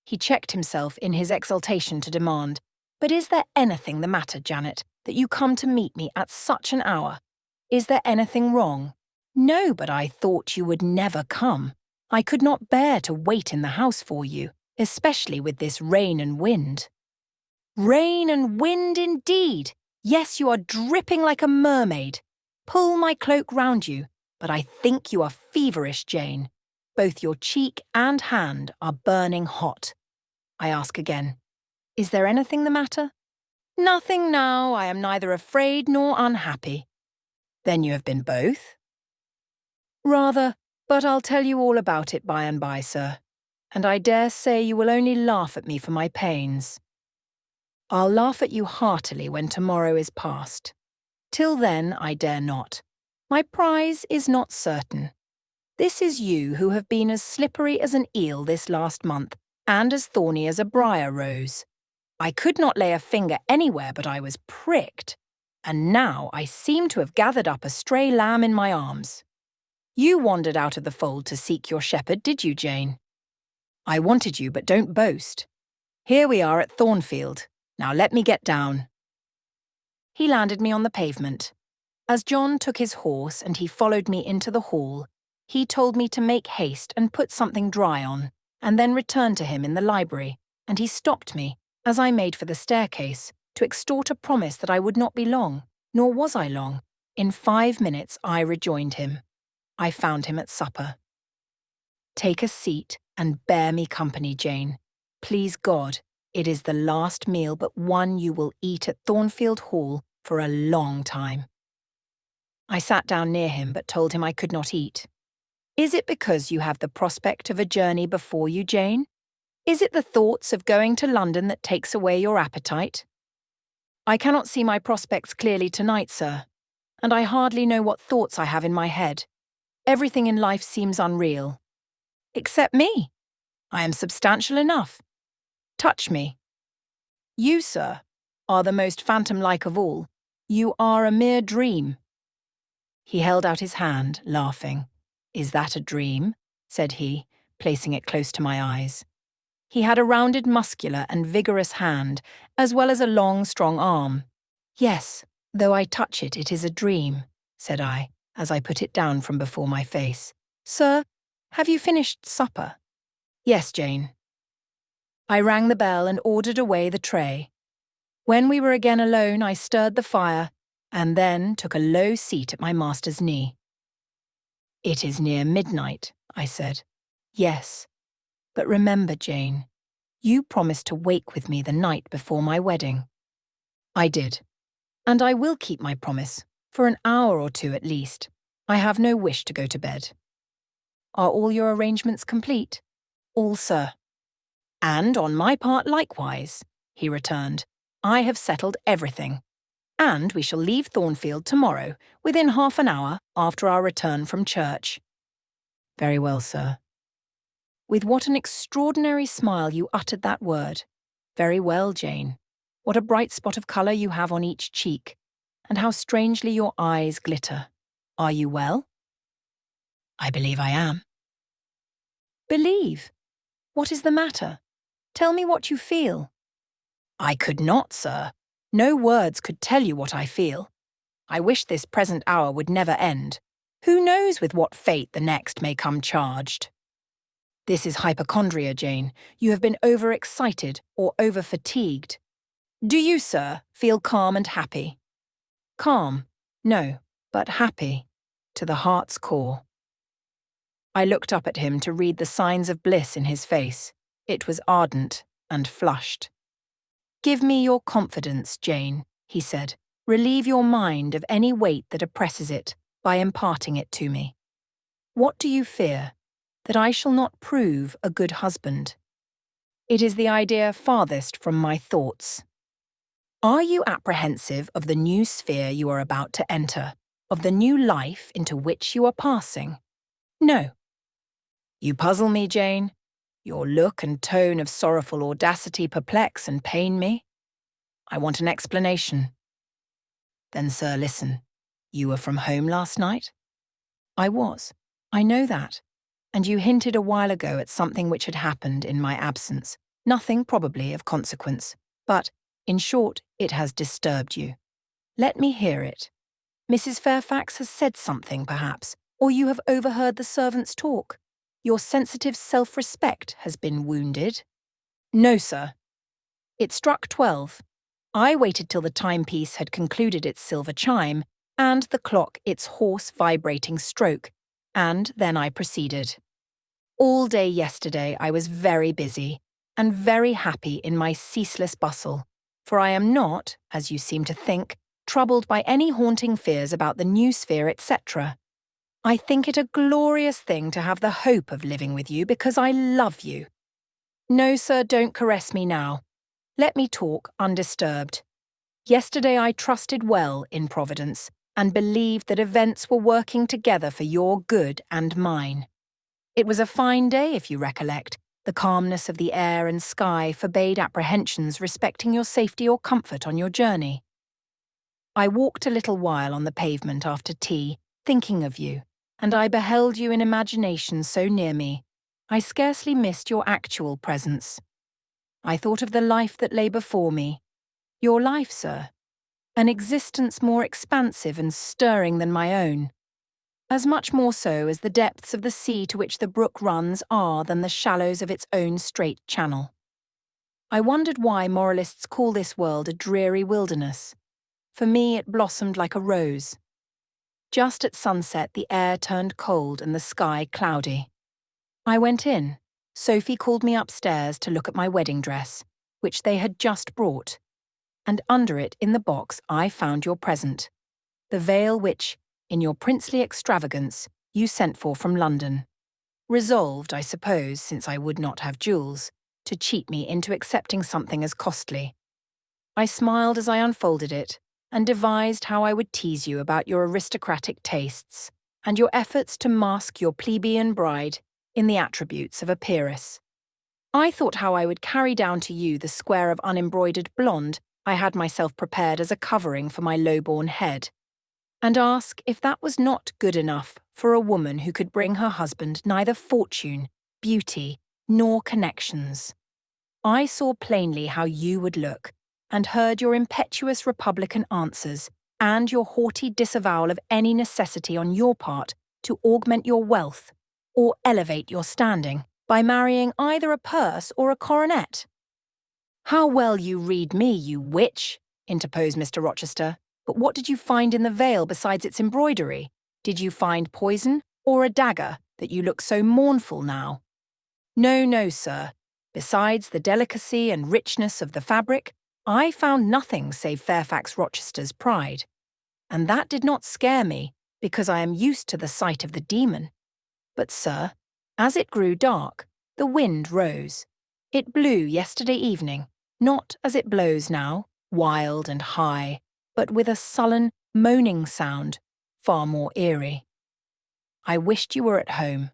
[SPEAKER 1] He checked himself in his exultation to demand, "But is there anything the matter, Janet, that you come to meet me at such an hour? Is there anything wrong?" "No, but I thought you would never come. I could not bear to wait in the house for you, especially with this rain and wind." "Rain and wind indeed! Yes, you are dripping like a mermaid. Pull my cloak round you, but I think you are feverish, Jane. Both your cheek and hand are burning hot." I ask again, "Is there anything the matter?" "Nothing now. I am neither afraid nor unhappy." "Then you have been both?" "Rather, but I'll tell you all about it by and by, sir. And I dare say you will only laugh at me for my pains." "I'll laugh at you heartily when tomorrow is past. Till then I dare not. My prize is not certain. This is you who have been as slippery as an eel this last month, and as thorny as a briar rose. I could not lay a finger anywhere but I was pricked, and now I seem to have gathered up a stray lamb in my arms. You wandered out of the fold to seek your shepherd, did you, Jane? I wanted you, but don't boast. Here we are at Thornfield. Now let me get down." He landed me on the pavement. As John took his horse and he followed me into the hall, he told me to make haste and put something dry on, and then return to him in the library, and he stopped me, as I made for the staircase, to extort a promise that I would not be long, nor was I long. In 5 minutes, I rejoined him. I found him at supper. "Take a seat and bear me company, Jane. Please God, it is the last meal but one you will eat at Thornfield Hall for a long time." I sat down near him but told him I could not eat. "Is it because you have the prospect of a journey before you, Jane? Is it the thoughts of going to London that takes away your appetite?" "I cannot see my prospects clearly tonight, sir, and I hardly know what thoughts I have in my head. Everything in life seems unreal. Except me. I am substantial enough. Touch me. You, sir, are the most phantom-like of all. You are a mere dream." He held out his hand, laughing. "Is that a dream?" said he, placing it close to my eyes. He had a rounded, muscular and vigorous hand, as well as a long, strong arm. "Yes, though I touch it, it is a dream," said I, as I put it down from before my face. "Sir, have you finished supper?" "Yes, Jane." I rang the bell and ordered away the tray. When we were again alone, I stirred the fire, and then took a low seat at my master's knee. "It is near midnight," I said. "Yes, but remember, Jane, you promised to wake with me the night before my wedding." "I did, and I will keep my promise, for an hour or two at least. I have no wish to go to bed." "Are all your arrangements complete?" "All, sir." "And on my part likewise," he returned. "I have settled everything, and we shall leave Thornfield tomorrow, within half an hour after our return from church." "Very well, sir." With what an extraordinary smile you uttered that word. "Very well, Jane. What a bright spot of colour you have on each cheek, and how strangely your eyes glitter. Are you well?" "I believe I am." "Believe? What is the matter? Tell me what you feel." "I could not, sir. No words could tell you what I feel. I wish this present hour would never end. Who knows with what fate the next may come charged?" "This is hypochondria, Jane. You have been overexcited or over-fatigued. Do you, sir, feel calm and happy?" "Calm? No, but happy. To the heart's core." I looked up at him to read the signs of bliss in his face. It was ardent and flushed. "Give me your confidence, Jane," he said. "Relieve your mind of any weight that oppresses it by imparting it to me. What do you fear? That I shall not prove a good husband? It is the idea farthest from my thoughts. Are you apprehensive of the new sphere you are about to enter, of the new life into which you are passing? No. You puzzle me, Jane. Your look and tone of sorrowful audacity perplex and pain me. I want an explanation." "Then, sir, listen. You were from home last night?" "I was. I know that. And you hinted a while ago at something which had happened in my absence. Nothing, probably, of consequence. But, in short, it has disturbed you. Let me hear it. Mrs. Fairfax has said something, perhaps, or you have overheard the servants' talk. Your sensitive self-respect has been wounded." "No, sir." It struck 12. I waited till the timepiece had concluded its silver chime, and the clock its hoarse, vibrating stroke, and then I proceeded. All day yesterday I was very busy, and very happy in my ceaseless bustle, for I am not, as you seem to think, troubled by any haunting fears about the new sphere, etc. I think it a glorious thing to have the hope of living with you because I love you. No, sir, don't caress me now. Let me talk undisturbed. Yesterday I trusted well in Providence and believed that events were working together for your good and mine. It was a fine day, if you recollect. The calmness of the air and sky forbade apprehensions respecting your safety or comfort on your journey. I walked a little while on the pavement after tea, thinking of you, and I beheld you in imagination so near me, I scarcely missed your actual presence. I thought of the life that lay before me. Your life, sir. An existence more expansive and stirring than my own. As much more so as the depths of the sea to which the brook runs are than the shallows of its own straight channel. I wondered why moralists call this world a dreary wilderness. For me it blossomed like a rose. Just at sunset, the air turned cold and the sky cloudy. I went in. Sophie called me upstairs to look at my wedding dress, which they had just brought. And under it, in the box, I found your present. The veil which, in your princely extravagance, you sent for from London. Resolved, I suppose, since I would not have jewels, to cheat me into accepting something as costly. I smiled as I unfolded it, and devised how I would tease you about your aristocratic tastes, and your efforts to mask your plebeian bride in the attributes of a peeress. I thought how I would carry down to you the square of unembroidered blonde I had myself prepared as a covering for my low-born head, and ask if that was not good enough for a woman who could bring her husband neither fortune, beauty, nor connections. I saw plainly how you would look, and heard your impetuous republican answers, and your haughty disavowal of any necessity on your part to augment your wealth, or elevate your standing, by marrying either a purse or a coronet. "How well you read me, you witch," interposed Mr. Rochester. "But what did you find in the veil besides its embroidery? Did you find poison, or a dagger, that you look so mournful now?" "No, no, sir. Besides the delicacy and richness of the fabric, I found nothing save Fairfax Rochester's pride. And that did not scare me, because I am used to the sight of the demon. But, sir, as it grew dark, the wind rose. It blew yesterday evening, not as it blows now, wild and high, but with a sullen, moaning sound, far more eerie. I wished you were at home.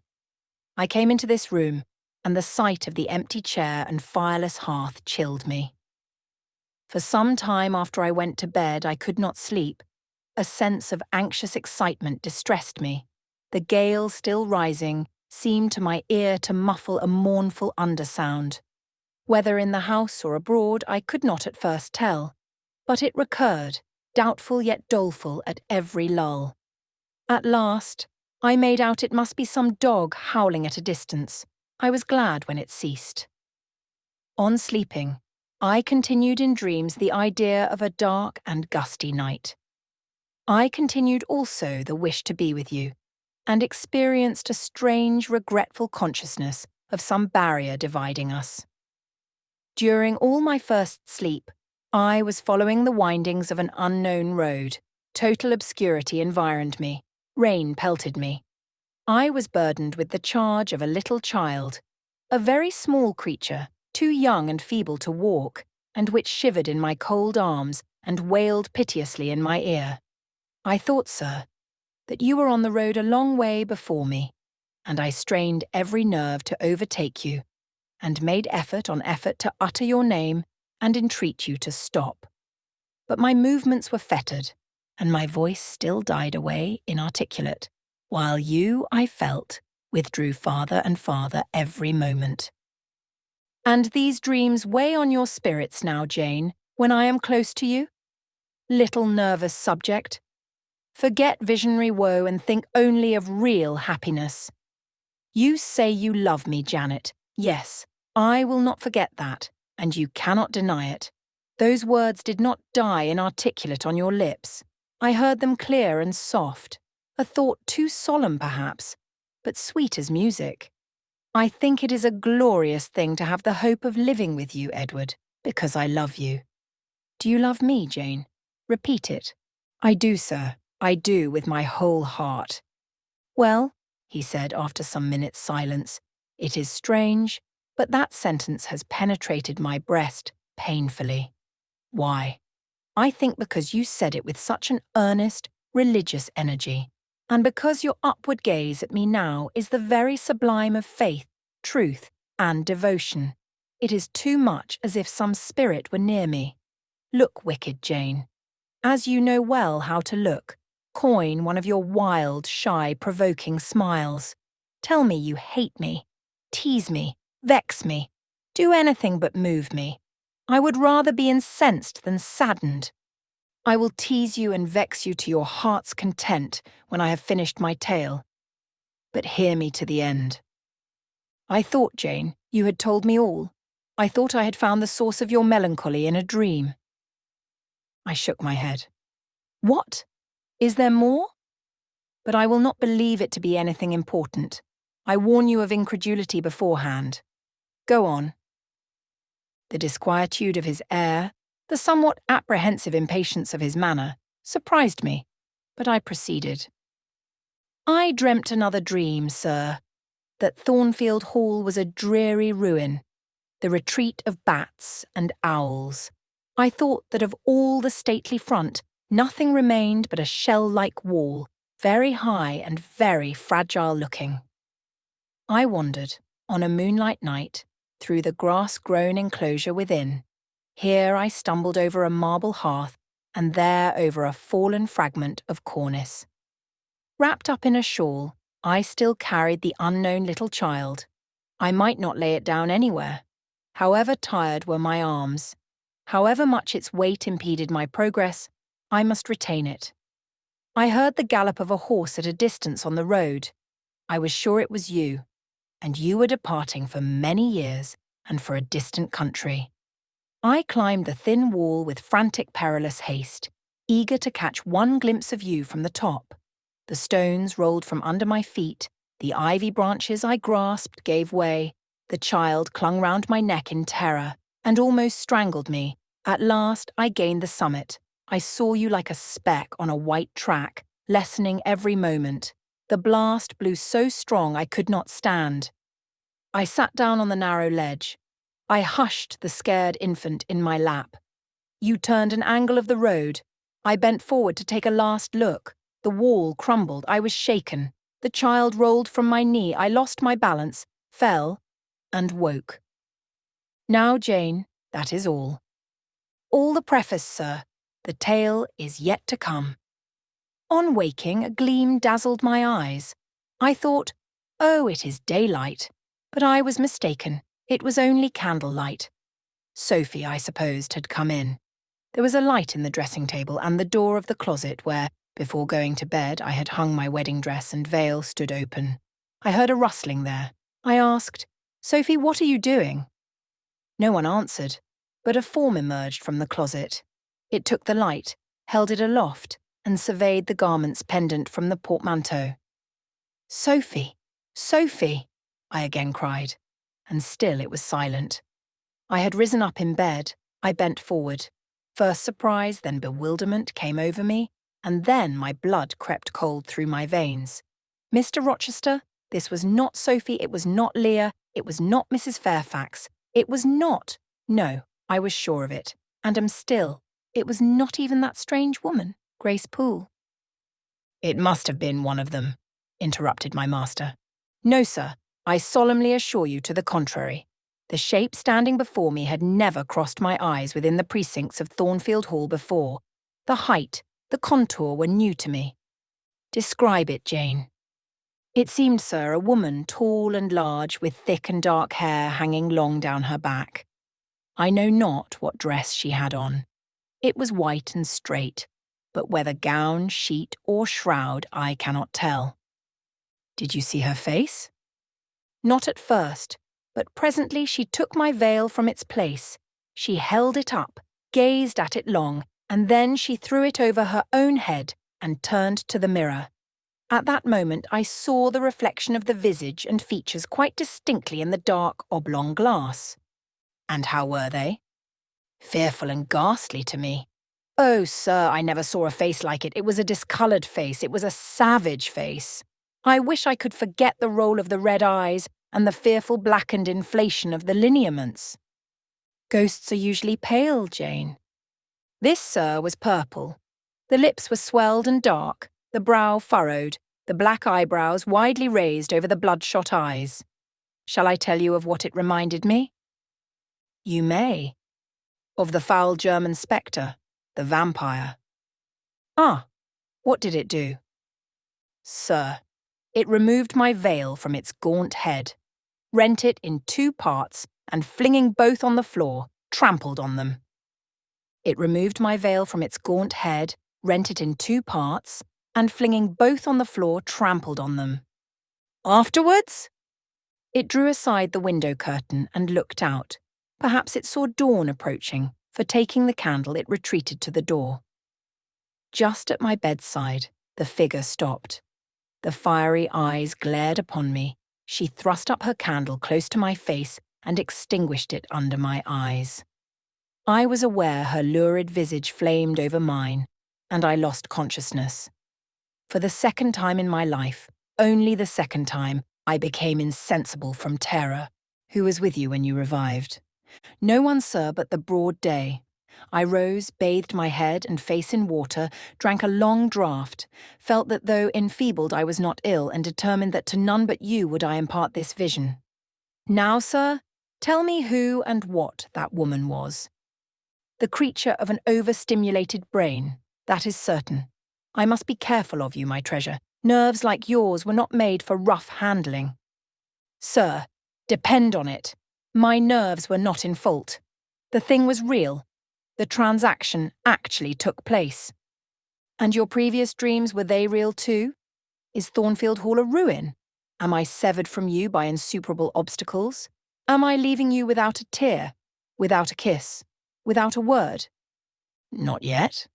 [SPEAKER 1] I came into this room, and the sight of the empty chair and fireless hearth chilled me. For some time after I went to bed, I could not sleep. A sense of anxious excitement distressed me. The gale still rising seemed to my ear to muffle a mournful undersound. Whether in the house or abroad, I could not at first tell, but it recurred, doubtful yet doleful at every lull. At last, I made out it must be some dog howling at a distance. I was glad when it ceased. On sleeping, I continued in dreams the idea of a dark and gusty night. I continued also the wish to be with you, and experienced a strange, regretful consciousness of some barrier dividing us. During all my first sleep, I was following the windings of an unknown road. Total obscurity environed me. Rain pelted me. I was burdened with the charge of a little child, a very small creature, too young and feeble to walk, and which shivered in my cold arms and wailed piteously in my ear. I thought, sir, that you were on the road a long way before me, and I strained every nerve to overtake you, and made effort on effort to utter your name and entreat you to stop. But my movements were fettered, and my voice still died away inarticulate, while you, I felt, withdrew farther and farther every moment. And these dreams weigh on your spirits now, Jane, when I am close to you? Little nervous subject. Forget visionary woe and think only of real happiness. You say you love me, Janet. Yes, I will not forget that, and you cannot deny it. Those words did not die inarticulate on your lips. I heard them clear and soft, a thought too solemn perhaps, but sweet as music. I think it is a glorious thing to have the hope of living with you, Edward, because I love you. Do you love me, Jane? Repeat it. I do, sir. I do, with my whole heart. Well, he said after some minutes' silence, it is strange, but that sentence has penetrated my breast painfully. Why? I think because you said it with such an earnest, religious energy, and because your upward gaze at me now is the very sublime of faith, truth, and devotion. It is too much as if some spirit were near me. Look, wicked Jane. As you know well how to look, coin one of your wild, shy, provoking smiles. Tell me you hate me. Tease me. Vex me. Do anything but move me. I would rather be incensed than saddened. I will tease you and vex you to your heart's content when I have finished my tale. But hear me to the end. I thought, Jane, you had told me all. I thought I had found the source of your melancholy in a dream. I shook my head. What? Is there more? but I will not believe it to be anything important. I warn you of incredulity beforehand. Go on." The disquietude of his air, the somewhat apprehensive impatience of his manner, surprised me, but I proceeded. "I dreamt another dream, sir, that Thornfield Hall was a dreary ruin, the retreat of bats and owls. I thought that of all the stately front, nothing remained but a shell-like wall, very high and very fragile-looking. I wandered, on a moonlight night, through the grass-grown enclosure within. Here I stumbled over a marble hearth, and there over a fallen fragment of cornice. Wrapped up in a shawl, I still carried the unknown little child. I might not lay it down anywhere. However tired were my arms, however much its weight impeded my progress, I must retain it. I heard the gallop of a horse at a distance on the road. I was sure it was you, and you were departing for many years and for a distant country. I climbed the thin wall with frantic, perilous haste, eager to catch one glimpse of you from the top. The stones rolled from under my feet, the ivy branches I grasped gave way, the child clung round my neck in terror and almost strangled me. At last I gained the summit. I saw you like a speck on a white track, lessening every moment. The blast blew so strong I could not stand. I sat down on the narrow ledge. I hushed the scared infant in my lap. You turned an angle of the road. I bent forward to take a last look. The wall crumbled. I was shaken. The child rolled from my knee. I lost my balance, fell, and woke. Now, Jane, that is all. All the preface, sir. The tale is yet to come. On waking, a gleam dazzled my eyes. I thought, oh, it is daylight. But I was mistaken. It was only candlelight. Sophie, I supposed, had come in. There was a light in the dressing table, and the door of the closet where, before going to bed, I had hung my wedding dress and veil stood open. I heard a rustling there. I asked, "Sophie, what are you doing?" No one answered, but a form emerged from the closet. It took the light, held it aloft, and surveyed the garments pendant from the portmanteau. "Sophie! Sophie!" I again cried, and still it was silent. I had risen up in bed. I bent forward. First surprise, then bewilderment came over me, and then my blood crept cold through my veins. Mr. Rochester, this was not Sophie, it was not Leah, it was not Mrs. Fairfax, it was not. No, I was sure of it, and am still. It was not even that strange woman, Grace Poole. "It must have been one of them," interrupted my master. "No, sir, I solemnly assure you to the contrary. The shape standing before me had never crossed my eyes within the precincts of Thornfield Hall before. The height, the contour were new to me." "Describe it, Jane." "It seemed, sir, a woman tall and large, with thick and dark hair hanging long down her back. I know not what dress she had on. It was white and straight, but whether gown, sheet, or shroud I cannot tell." "Did you see her face?" "Not at first, but presently she took my veil from its place. She held it up, gazed at it long, and then she threw it over her own head and turned to the mirror. At that moment I saw the reflection of the visage and features quite distinctly in the dark oblong glass." "And how were they?" "Fearful and ghastly to me. Oh, sir, I never saw a face like it. It was a discoloured face. It was a savage face. I wish I could forget the roll of the red eyes and the fearful blackened inflation of the lineaments." "Ghosts are usually pale, Jane." "This, sir, was purple. The lips were swelled and dark, the brow furrowed, the black eyebrows widely raised over the bloodshot eyes. Shall I tell you of what it reminded me?" "You may." "Of the foul German spectre, the vampire." "Ah, what did it do?" "Sir, it removed my veil from its gaunt head, rent it in 2 parts, and flinging both on the floor, trampled on them." "It removed my veil from its gaunt head, rent it in 2 parts, and flinging both on the floor, trampled on them." "Afterwards?" "It drew aside the window curtain and looked out. Perhaps it saw dawn approaching, for taking the candle it retreated to the door. Just at my bedside, the figure stopped. The fiery eyes glared upon me. She thrust up her candle close to my face and extinguished it under my eyes. I was aware her lurid visage flamed over mine, and I lost consciousness. For the second time in my life, only the second time, I became insensible from terror. Who was with you when you revived? No one, sir, but the broad day. I rose, bathed my head and face in water, drank a long draught, felt that though enfeebled I was not ill, and determined that to none but you would I impart this vision. Now, sir, tell me who and what that woman was. The creature of an overstimulated brain, that is certain. I must be careful of you, my treasure. Nerves like yours were not made for rough handling. Sir, depend on it. My nerves were not in fault. The thing was real. The transaction actually took place. And your previous dreams, were they real too? Is Thornfield Hall a ruin? Am I severed from you by insuperable obstacles? Am I leaving you without a tear, without a kiss, without a word? Not yet.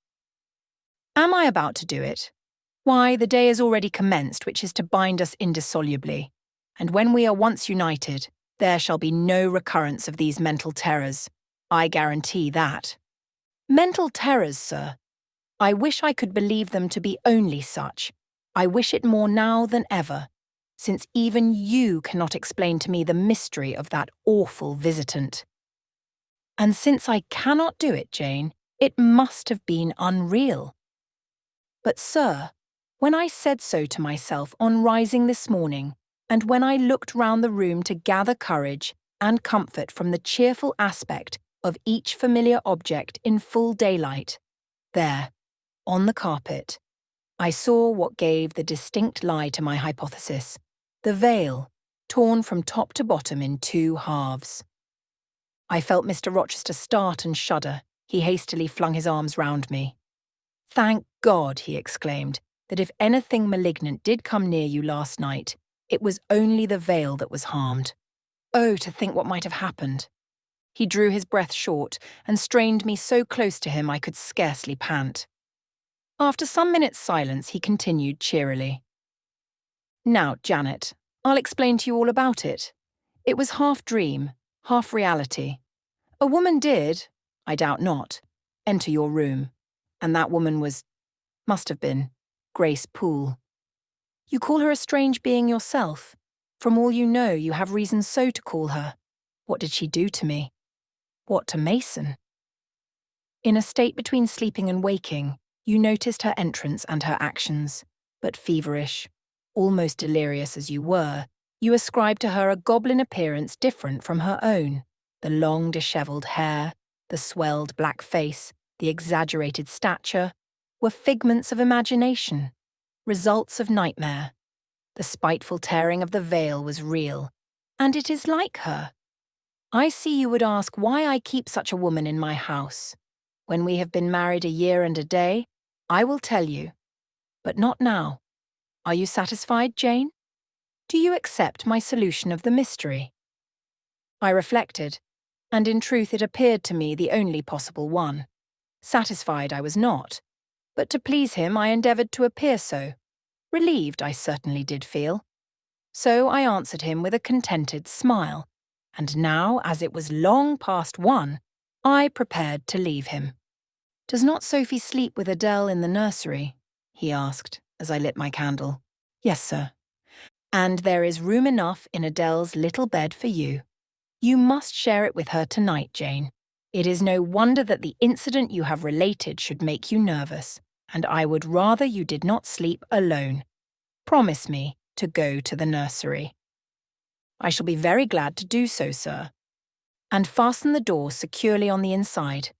[SPEAKER 1] Am I about to do it? Why, the day has already commenced which is to bind us indissolubly. And when we are once united, there shall be no recurrence of these mental terrors. I guarantee that. Mental terrors, sir. I wish I could believe them to be only such. I wish it more now than ever, since even you cannot explain to me the mystery of that awful visitant. And since I cannot do it, Jane, it must have been unreal. But, sir, when I said so to myself on rising this morning, and when I looked round the room to gather courage and comfort from the cheerful aspect of each familiar object in full daylight, there, on the carpet, I saw what gave the distinct lie to my hypothesis, the veil, torn from top to bottom in two halves. I felt Mr. Rochester start and shudder. He hastily flung his arms round me. Thank God, he exclaimed, that if anything malignant did come near you last night, it was only the veil that was harmed. Oh, to think what might have happened. He drew his breath short and strained me so close to him I could scarcely pant. After some minutes' silence, he continued cheerily. Now, Janet, I'll explain to you all about it. It was half dream, half reality. A woman did, I doubt not, enter your room, and that woman must have been, Grace Poole. You call her a strange being yourself. From all you know, you have reason so to call her. What did she do to me? What to Mason? In a state between sleeping and waking, you noticed her entrance and her actions, but feverish, almost delirious as you were, you ascribed to her a goblin appearance different from her own. The long dishevelled hair, the swelled black face, the exaggerated stature, were figments of imagination, results of nightmare. The spiteful tearing of the veil was real, and it is like her. I see you would ask why I keep such a woman in my house. When we have been married a year and a day, I will tell you. But not now. Are you satisfied, Jane? Do you accept my solution of the mystery? I reflected, and in truth it appeared to me the only possible one. Satisfied I was not, but to please him I endeavoured to appear so. Relieved I certainly did feel. So I answered him with a contented smile, and now, as it was long past 1, I prepared to leave him. Does not Sophie sleep with Adele in the nursery? He asked, as I lit my candle. Yes, sir. And there is room enough in Adele's little bed for you. You must share it with her tonight, Jane. It is no wonder that the incident you have related should make you nervous, and I would rather you did not sleep alone. Promise me to go to the nursery. I shall be very glad to do so, sir. And fasten the door securely on the inside.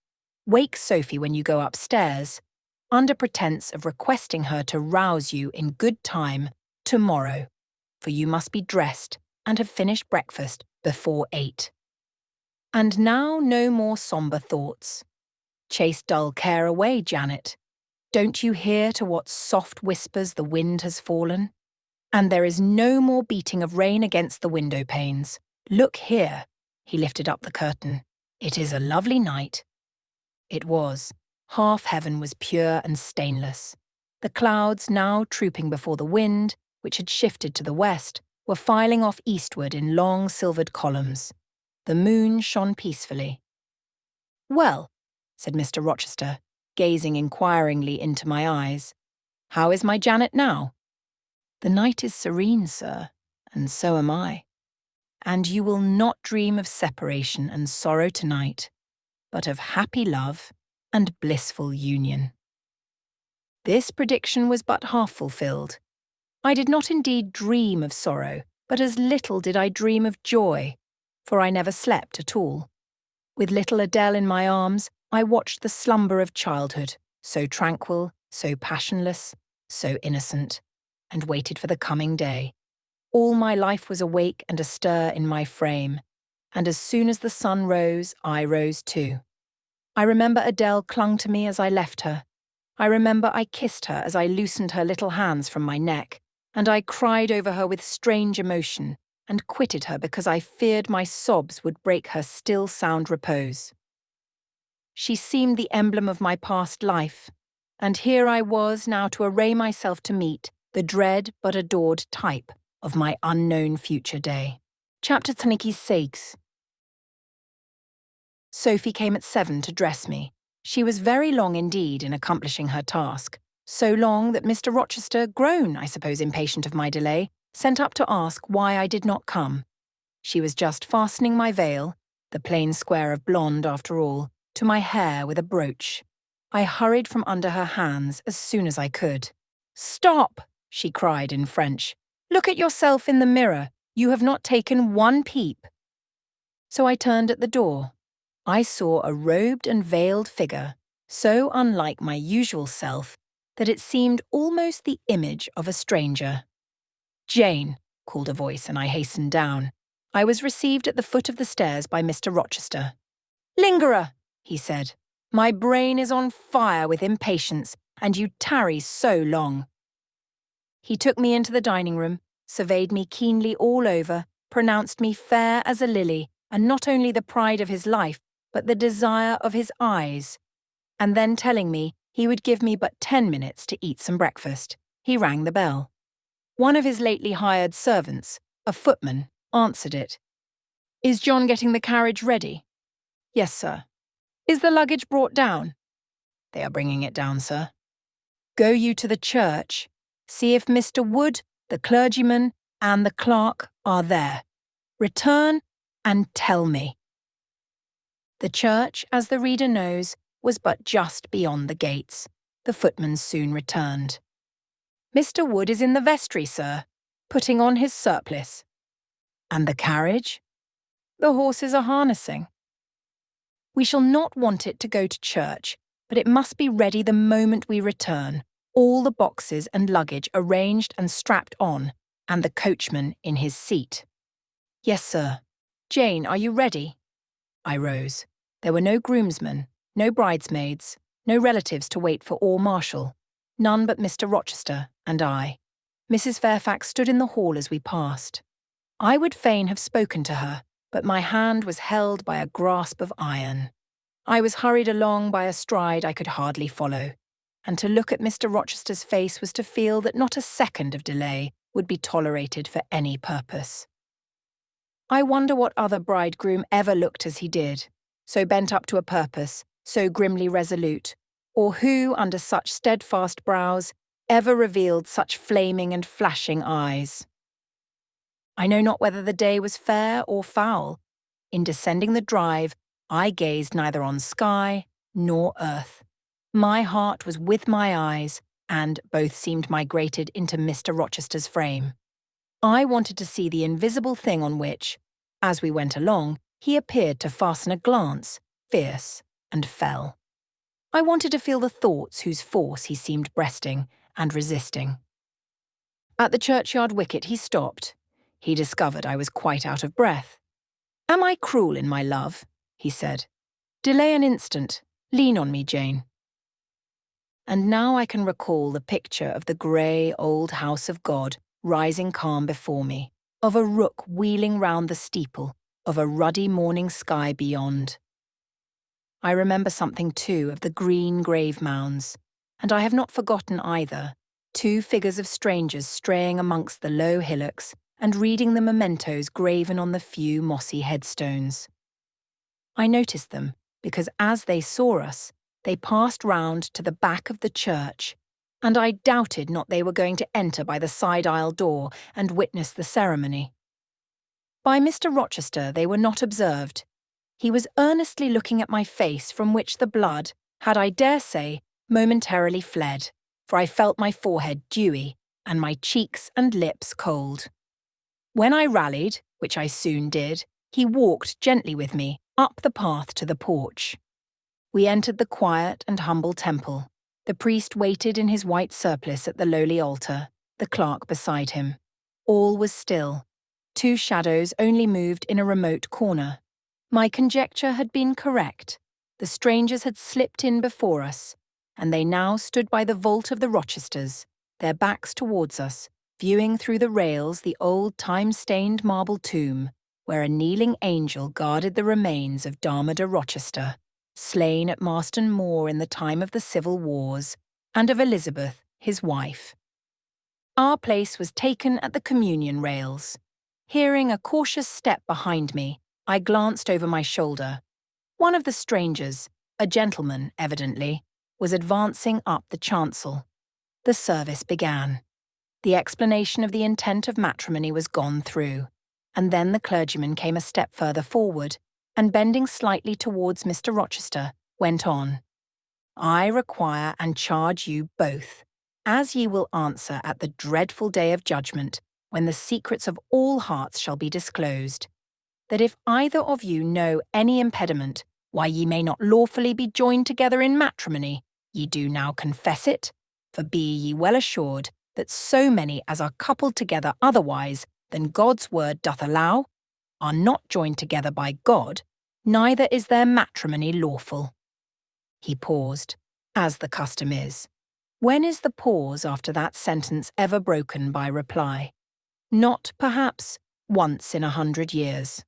[SPEAKER 1] Wake Sophie when you go upstairs, under pretence of requesting her to rouse you in good time tomorrow, for you must be dressed and have finished breakfast before 8. And now no more sombre thoughts. Chase dull care away, Janet. Don't you hear to what soft whispers the wind has fallen? And there is no more beating of rain against the window panes. Look here. He lifted up the curtain. It is a lovely night. It was. Half heaven was pure and stainless. The clouds, now trooping before the wind, which had shifted to the west, were filing off eastward in long silvered columns. The moon shone peacefully. "Well," said Mr. Rochester, gazing inquiringly into my eyes, "how is my Janet now?" "The night is serene, sir, and so am I. And you will not dream of separation and sorrow tonight, but of happy love and blissful union." This prediction was but half fulfilled. I did not indeed dream of sorrow, but as little did I dream of joy, for I never slept at all. With little Adele in my arms, I watched the slumber of childhood, so tranquil, so passionless, so innocent, and waited for the coming day. All my life was awake and astir in my frame, and as soon as the sun rose, I rose too. I remember Adele clung to me as I left her. I remember I kissed her as I loosened her little hands from my neck, and I cried over her with strange emotion, and quitted her because I feared my sobs would break her still sound repose. She seemed the emblem of my past life, and here I was now to array myself to meet the dread but adored type of my unknown future day. Chapter 26. Sophie came at 7 to dress me. She was very long indeed in accomplishing her task, so long that Mr. Rochester, grown, I suppose, impatient of my delay, sent up to ask why I did not come. She was just fastening my veil, the plain square of blonde after all, to my hair with a brooch. I hurried from under her hands as soon as I could. "Stop!" she cried in French. "Look at yourself in the mirror. You have not taken one peep." So I turned at the door. I saw a robed and veiled figure, so unlike my usual self that it seemed almost the image of a stranger. "Jane," called a voice, and I hastened down. I was received at the foot of the stairs by Mr. Rochester. "Lingerer," he said, "my brain is on fire with impatience, and you tarry so long." He took me into the dining room, surveyed me keenly all over, pronounced me fair as a lily, and not only the pride of his life, but the desire of his eyes, and then telling me he would give me but 10 minutes to eat some breakfast, he rang the bell. One of his lately hired servants, a footman, answered it. "Is John getting the carriage ready?" "Yes, sir." "Is the luggage brought down?" "They are bringing it down, sir." "Go you to the church. See if Mr. Wood, the clergyman, and the clerk are there. Return and tell me." The church, as the reader knows, was but just beyond the gates. The footman soon returned. "Mr. Wood is in the vestry, sir, putting on his surplice." "And the carriage?" "The horses are harnessing." "We shall not want it to go to church, but it must be ready the moment we return, all the boxes and luggage arranged and strapped on, and the coachman in his seat." "Yes, sir." "Jane, are you ready?" I rose. There were no groomsmen, no bridesmaids, no relatives to wait for or marshal, none but Mr. Rochester and I. Mrs. Fairfax stood in the hall as we passed. I would fain have spoken to her, but my hand was held by a grasp of iron. I was hurried along by a stride I could hardly follow, and to look at Mr. Rochester's face was to feel that not a second of delay would be tolerated for any purpose. I wonder what other bridegroom ever looked as he did, so bent up to a purpose, so grimly resolute, or who, under such steadfast brows, ever revealed such flaming and flashing eyes. I know not whether the day was fair or foul. In descending the drive, I gazed neither on sky nor earth. My heart was with my eyes, and both seemed migrated into Mr. Rochester's frame. I wanted to see the invisible thing on which, as we went along, he appeared to fasten a glance, fierce and fell. I wanted to feel the thoughts whose force he seemed breasting and resisting. At the churchyard wicket he stopped. He discovered I was quite out of breath. "Am I cruel in my love?" he said. "Delay an instant. Lean on me, Jane." And now I can recall the picture of the grey old house of God rising calm before me, of a rook wheeling round the steeple, of a ruddy morning sky beyond. I remember something too of the green grave mounds, and I have not forgotten either 2 figures of strangers straying amongst the low hillocks and reading the mementos graven on the few mossy headstones. I noticed them because as they saw us, they passed round to the back of the church, and I doubted not they were going to enter by the side aisle door and witness the ceremony. By Mr. Rochester they were not observed. He was earnestly looking at my face, from which the blood had, I dare say, momentarily fled, for I felt my forehead dewy and my cheeks and lips cold. When I rallied, which I soon did, he walked gently with me up the path to the porch. We entered the quiet and humble temple. The priest waited in his white surplice at the lowly altar, the clerk beside him. All was still. 2 shadows only moved in a remote corner. My conjecture had been correct. The strangers had slipped in before us, and they now stood by the vault of the Rochesters, their backs towards us, viewing through the rails the old time-stained marble tomb, where a kneeling angel guarded the remains of Dama de Rochester, slain at Marston Moor in the time of the Civil Wars, and of Elizabeth, his wife. Our place was taken at the communion rails. Hearing a cautious step behind me, I glanced over my shoulder. One of the strangers, a gentleman evidently, was advancing up the chancel. The service began. The explanation of the intent of matrimony was gone through, and then the clergyman came a step further forward, and bending slightly towards Mr. Rochester, went on. I require and charge you both, as ye will answer at the dreadful day of judgment, when the secrets of all hearts shall be disclosed, that if either of you know any impediment why ye may not lawfully be joined together in matrimony, ye do now confess it, for be ye well assured that so many as are coupled together otherwise than God's word doth allow, are not joined together by God, neither is their matrimony lawful. He paused, as the custom is. When is the pause after that sentence ever broken by reply? Not, perhaps, once in 100 years.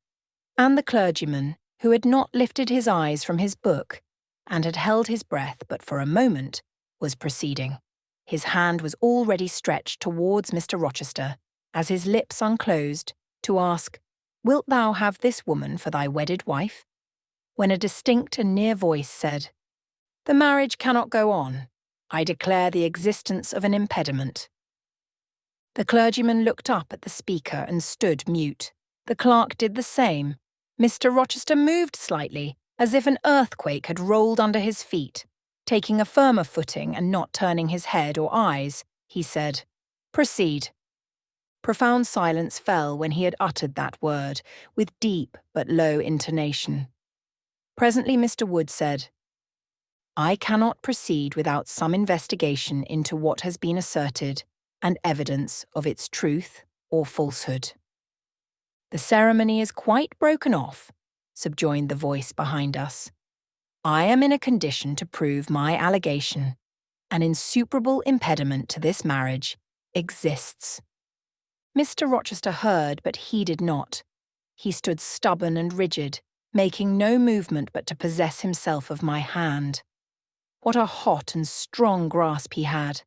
[SPEAKER 1] And the clergyman, who had not lifted his eyes from his book, and had held his breath but for a moment, was proceeding. His hand was already stretched towards Mr. Rochester, as his lips unclosed, to ask, "Wilt thou have this woman for thy wedded wife?" When a distinct and near voice said, "The marriage cannot go on. I declare the existence of an impediment." The clergyman looked up at the speaker and stood mute. The clerk did the same. Mr. Rochester moved slightly, as if an earthquake had rolled under his feet. Taking a firmer footing and not turning his head or eyes, he said, "Proceed." Profound silence fell when he had uttered that word, with deep but low intonation. Presently Mr. Wood said, "I cannot proceed without some investigation into what has been asserted, and evidence of its truth or falsehood." "The ceremony is quite broken off," subjoined the voice behind us. "I am in a condition to prove my allegation. An insuperable impediment to this marriage exists." Mr. Rochester heard but heeded not. He stood stubborn and rigid, making no movement but to possess himself of my hand. What a hot and strong grasp he had,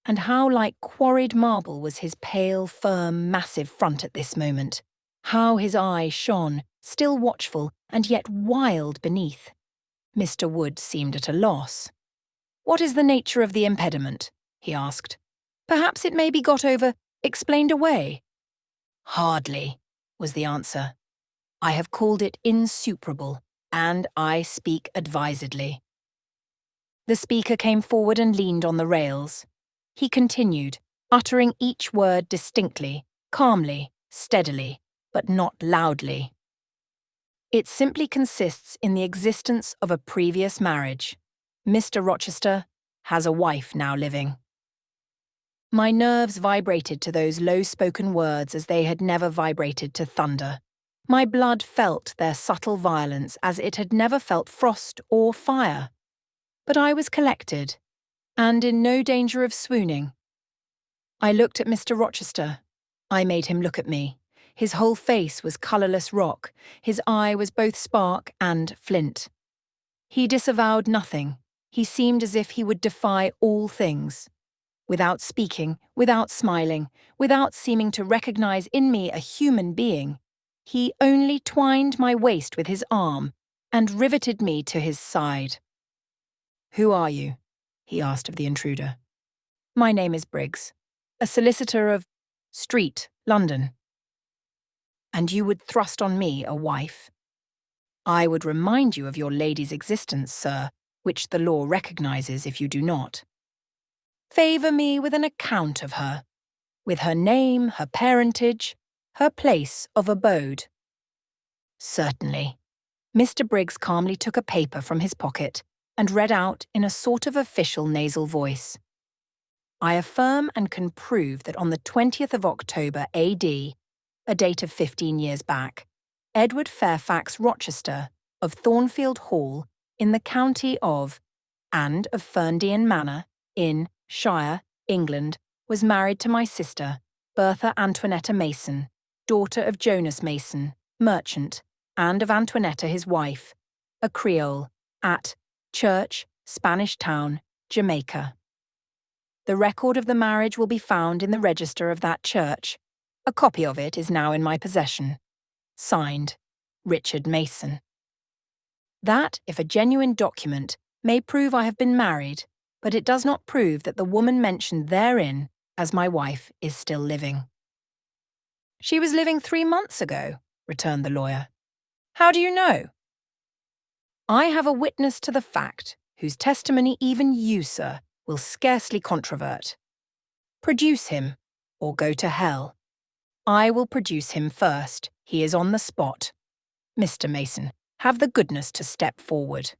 [SPEAKER 1] and how like quarried marble was his pale, firm, massive front at this moment. How his eye shone, still watchful and yet wild beneath. Mr. Wood seemed at a loss. "What is the nature of the impediment?" he asked. "Perhaps it may be got over, explained away." "Hardly," was the answer. "I have called it insuperable, and I speak advisedly." The speaker came forward and leaned on the rails. He continued, uttering each word distinctly, calmly, steadily, but not loudly. "It simply consists in the existence of a previous marriage. Mr. Rochester has a wife now living." My nerves vibrated to those low-spoken words as they had never vibrated to thunder. My blood felt their subtle violence as it had never felt frost or fire. But I was collected, and in no danger of swooning. I looked at Mr. Rochester. I made him look at me. His whole face was colourless rock. His eye was both spark and flint. He disavowed nothing. He seemed as if he would defy all things. Without speaking, without smiling, without seeming to recognize in me a human being, he only twined my waist with his arm and riveted me to his side. "Who are you?" he asked of the intruder. "My name is Briggs, a solicitor of Street, London." "And you would thrust on me a wife?" "I would remind you of your lady's existence, sir, which the law recognizes if you do not." "Favour me with an account of her, with her name, her parentage, her place of abode." "Certainly." Mr. Briggs calmly took a paper from his pocket and read out in a sort of official nasal voice. "I affirm and can prove that on the 20th of October AD, a date of 15 years back, Edward Fairfax Rochester of Thornfield Hall in the county of and of Ferndean Manor in Shire, England, was married to my sister, Bertha Antoinetta Mason, daughter of Jonas Mason, merchant, and of Antoinetta his wife, a Creole, at Church, Spanish Town, Jamaica. The record of the marriage will be found in the register of that church. A copy of it is now in my possession. Signed, Richard Mason. That, if a genuine document, may prove I have been married, but it does not prove that the woman mentioned therein as my wife is still living." "She was living 3 months ago," returned the lawyer. "How do you know?" "I have a witness to the fact, whose testimony even you, sir, will scarcely controvert. Produce him, or go to hell." "I will produce him first. He is on the spot. Mr. Mason, have the goodness to step forward."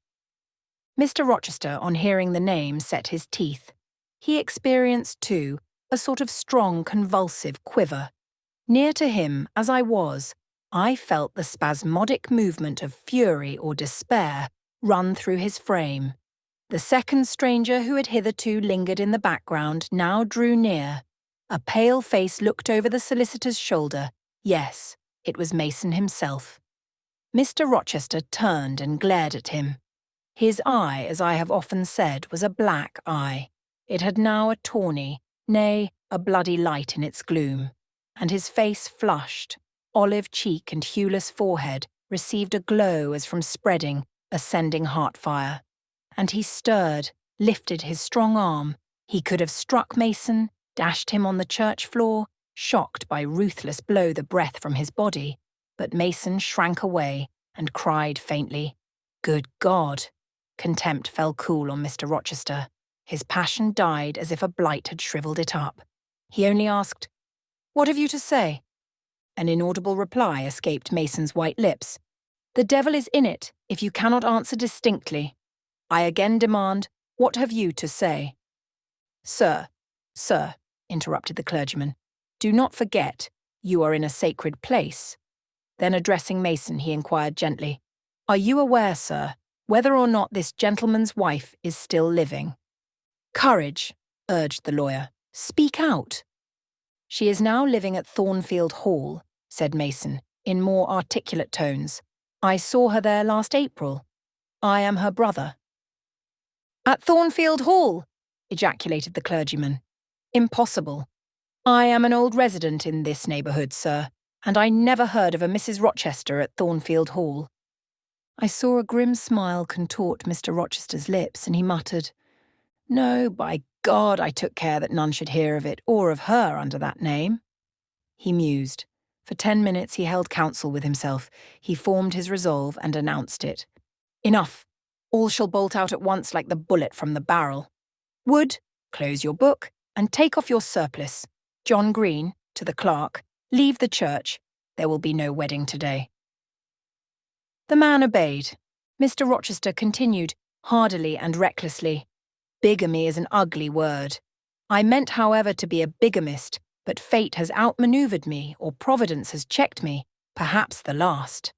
[SPEAKER 1] Mr. Rochester, on hearing the name, set his teeth. He experienced, too, a sort of strong convulsive quiver. Near to him, as I was, I felt the spasmodic movement of fury or despair run through his frame. The second stranger who had hitherto lingered in the background now drew near. A pale face looked over the solicitor's shoulder. Yes, it was Mason himself. Mr. Rochester turned and glared at him. His eye, as I have often said, was a black eye. It had now a tawny, nay, a bloody light in its gloom, and his face flushed, olive cheek and hueless forehead received a glow as from spreading, ascending heart fire. And he stirred, lifted his strong arm. He could have struck Mason, dashed him on the church floor, shocked by ruthless blow the breath from his body, but Mason shrank away and cried faintly, "Good God!" Contempt fell cool on Mr. Rochester. His passion died as if a blight had shriveled it up. He only asked, "What have you to say?" An inaudible reply escaped Mason's white lips. "The devil is in it, if you cannot answer distinctly. I again demand, what have you to say?" "Sir," interrupted the clergyman, "do not forget, you are in a sacred place." Then addressing Mason, he inquired gently, "Are you aware, sir, whether or not this gentleman's wife is still living?" "Courage," urged the lawyer. "Speak out." "She is now living at Thornfield Hall," said Mason, in more articulate tones. "I saw her there last April. I am her brother." "At Thornfield Hall!" ejaculated the clergyman. "Impossible. I am an old resident in this neighbourhood, sir, and I never heard of a Mrs. Rochester at Thornfield Hall." I saw a grim smile contort Mr. Rochester's lips, and he muttered, "No, by God, I took care that none should hear of it or of her under that name." He mused. For 10 minutes he held counsel with himself. He formed his resolve and announced it. "Enough. All shall bolt out at once like the bullet from the barrel. Wood, close your book and take off your surplice. John Green, to the clerk, leave the church. There will be no wedding today." The man obeyed. Mr. Rochester continued, hardily and recklessly, "Bigamy is an ugly word. I meant, however, to be a bigamist, but fate has outmanoeuvred me, or Providence has checked me, perhaps the last.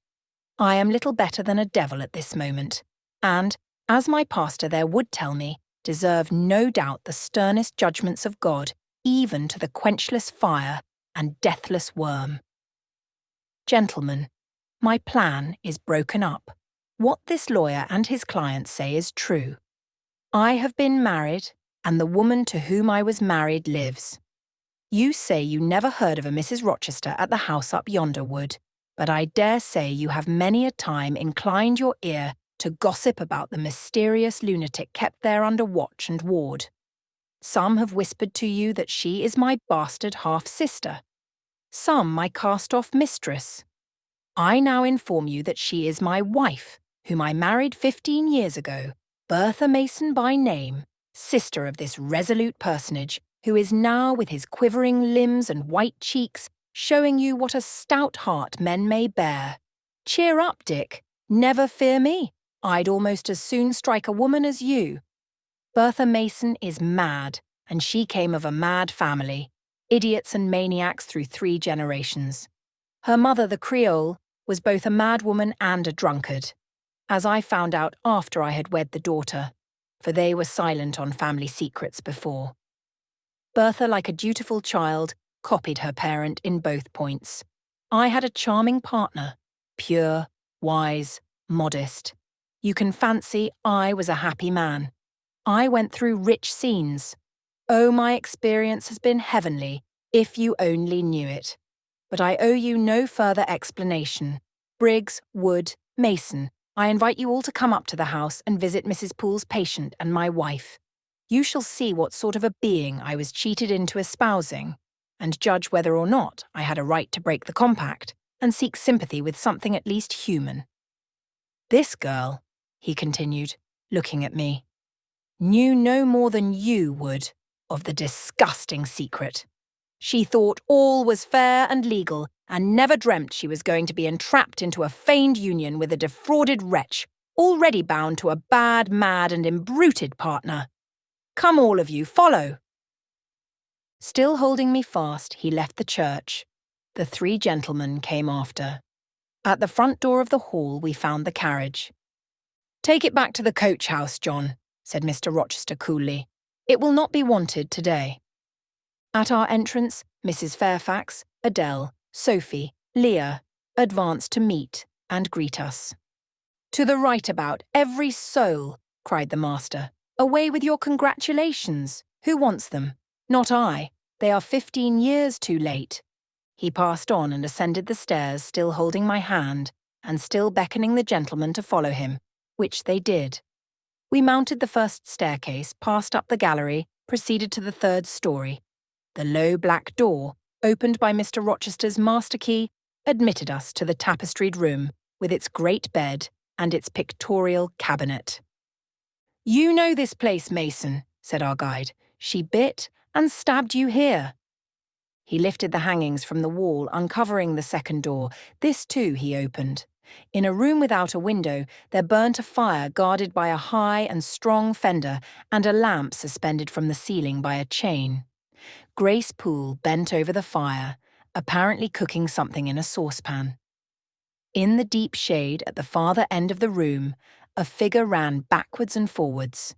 [SPEAKER 1] I am little better than a devil at this moment, and, as my pastor there would tell me, deserve no doubt the sternest judgments of God, even to the quenchless fire and deathless worm. Gentlemen, my plan is broken up. What this lawyer and his client say is true. I have been married, and the woman to whom I was married lives. You say you never heard of a Mrs. Rochester at the house up yonder, Wood, but I dare say you have many a time inclined your ear to gossip about the mysterious lunatic kept there under watch and ward. Some have whispered to you that she is my bastard half-sister, some my cast-off mistress. I now inform you that she is my wife, whom I married 15 years ago, Bertha Mason by name, sister of this resolute personage, who is now, with his quivering limbs and white cheeks, showing you what a stout heart men may bear. Cheer up, Dick. Never fear me. I'd almost as soon strike a woman as you. Bertha Mason is mad, and she came of a mad family, idiots and maniacs through 3 generations. Her mother, the Creole, was both a madwoman and a drunkard, as I found out after I had wed the daughter, for they were silent on family secrets before. Bertha, like a dutiful child, copied her parent in both points. I had a charming partner, pure, wise, modest. You can fancy I was a happy man. I went through rich scenes. Oh, my experience has been heavenly, if you only knew it. But I owe you no further explanation. Briggs, Wood, Mason, I invite you all to come up to the house and visit Mrs. Poole's patient and my wife. You shall see what sort of a being I was cheated into espousing, and judge whether or not I had a right to break the compact and seek sympathy with something at least human. This girl, he continued, looking at me, knew no more than you would of the disgusting secret. She thought all was fair and legal, and never dreamt she was going to be entrapped into a feigned union with a defrauded wretch, already bound to a bad, mad, and imbruted partner. Come all of you, follow. Still holding me fast, he left the church. The 3 gentlemen came after. At the front door of the hall we found the carriage. Take it back to the coach-house, John, said Mr. Rochester coolly. It will not be wanted today. At our entrance, Mrs. Fairfax, Adele, Sophie, Leah advanced to meet and greet us. To the right about, every soul, cried the master. Away with your congratulations. Who wants them? Not I. They are 15 years too late. He passed on and ascended the stairs, still holding my hand, and still beckoning the gentlemen to follow him, which they did. We mounted the first staircase, passed up the gallery, proceeded to the 3rd story. The low black door, opened by Mr. Rochester's master key, admitted us to the tapestried room, with its great bed and its pictorial cabinet. You know this place, Mason, said our guide. She bit and stabbed you here. He lifted the hangings from the wall, uncovering the 2nd door. This, too, he opened. In a room without a window, there burnt a fire guarded by a high and strong fender and a lamp suspended from the ceiling by a chain. Grace Poole bent over the fire, apparently cooking something in a saucepan. In the deep shade at the farther end of the room, a figure ran backwards and forwards.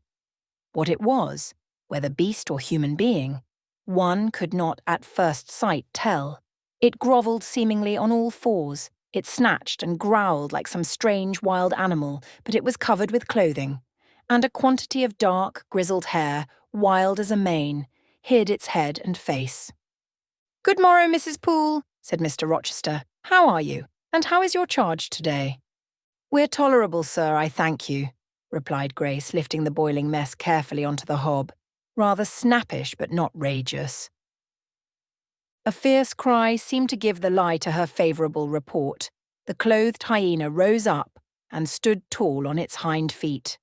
[SPEAKER 1] What it was, whether beast or human being, one could not at first sight tell. It grovelled seemingly on all fours. It snatched and growled like some strange wild animal, but it was covered with clothing, and a quantity of dark, grizzled hair, wild as a mane, hid its head and face. Good morrow, Mrs. Poole, said Mr. Rochester. How are you? And how is your charge today? We're tolerable, sir, I thank you, replied Grace, lifting the boiling mess carefully onto the hob, rather snappish but not rageous. A fierce cry seemed to give the lie to her favourable report. The clothed hyena rose up and stood tall on its hind feet.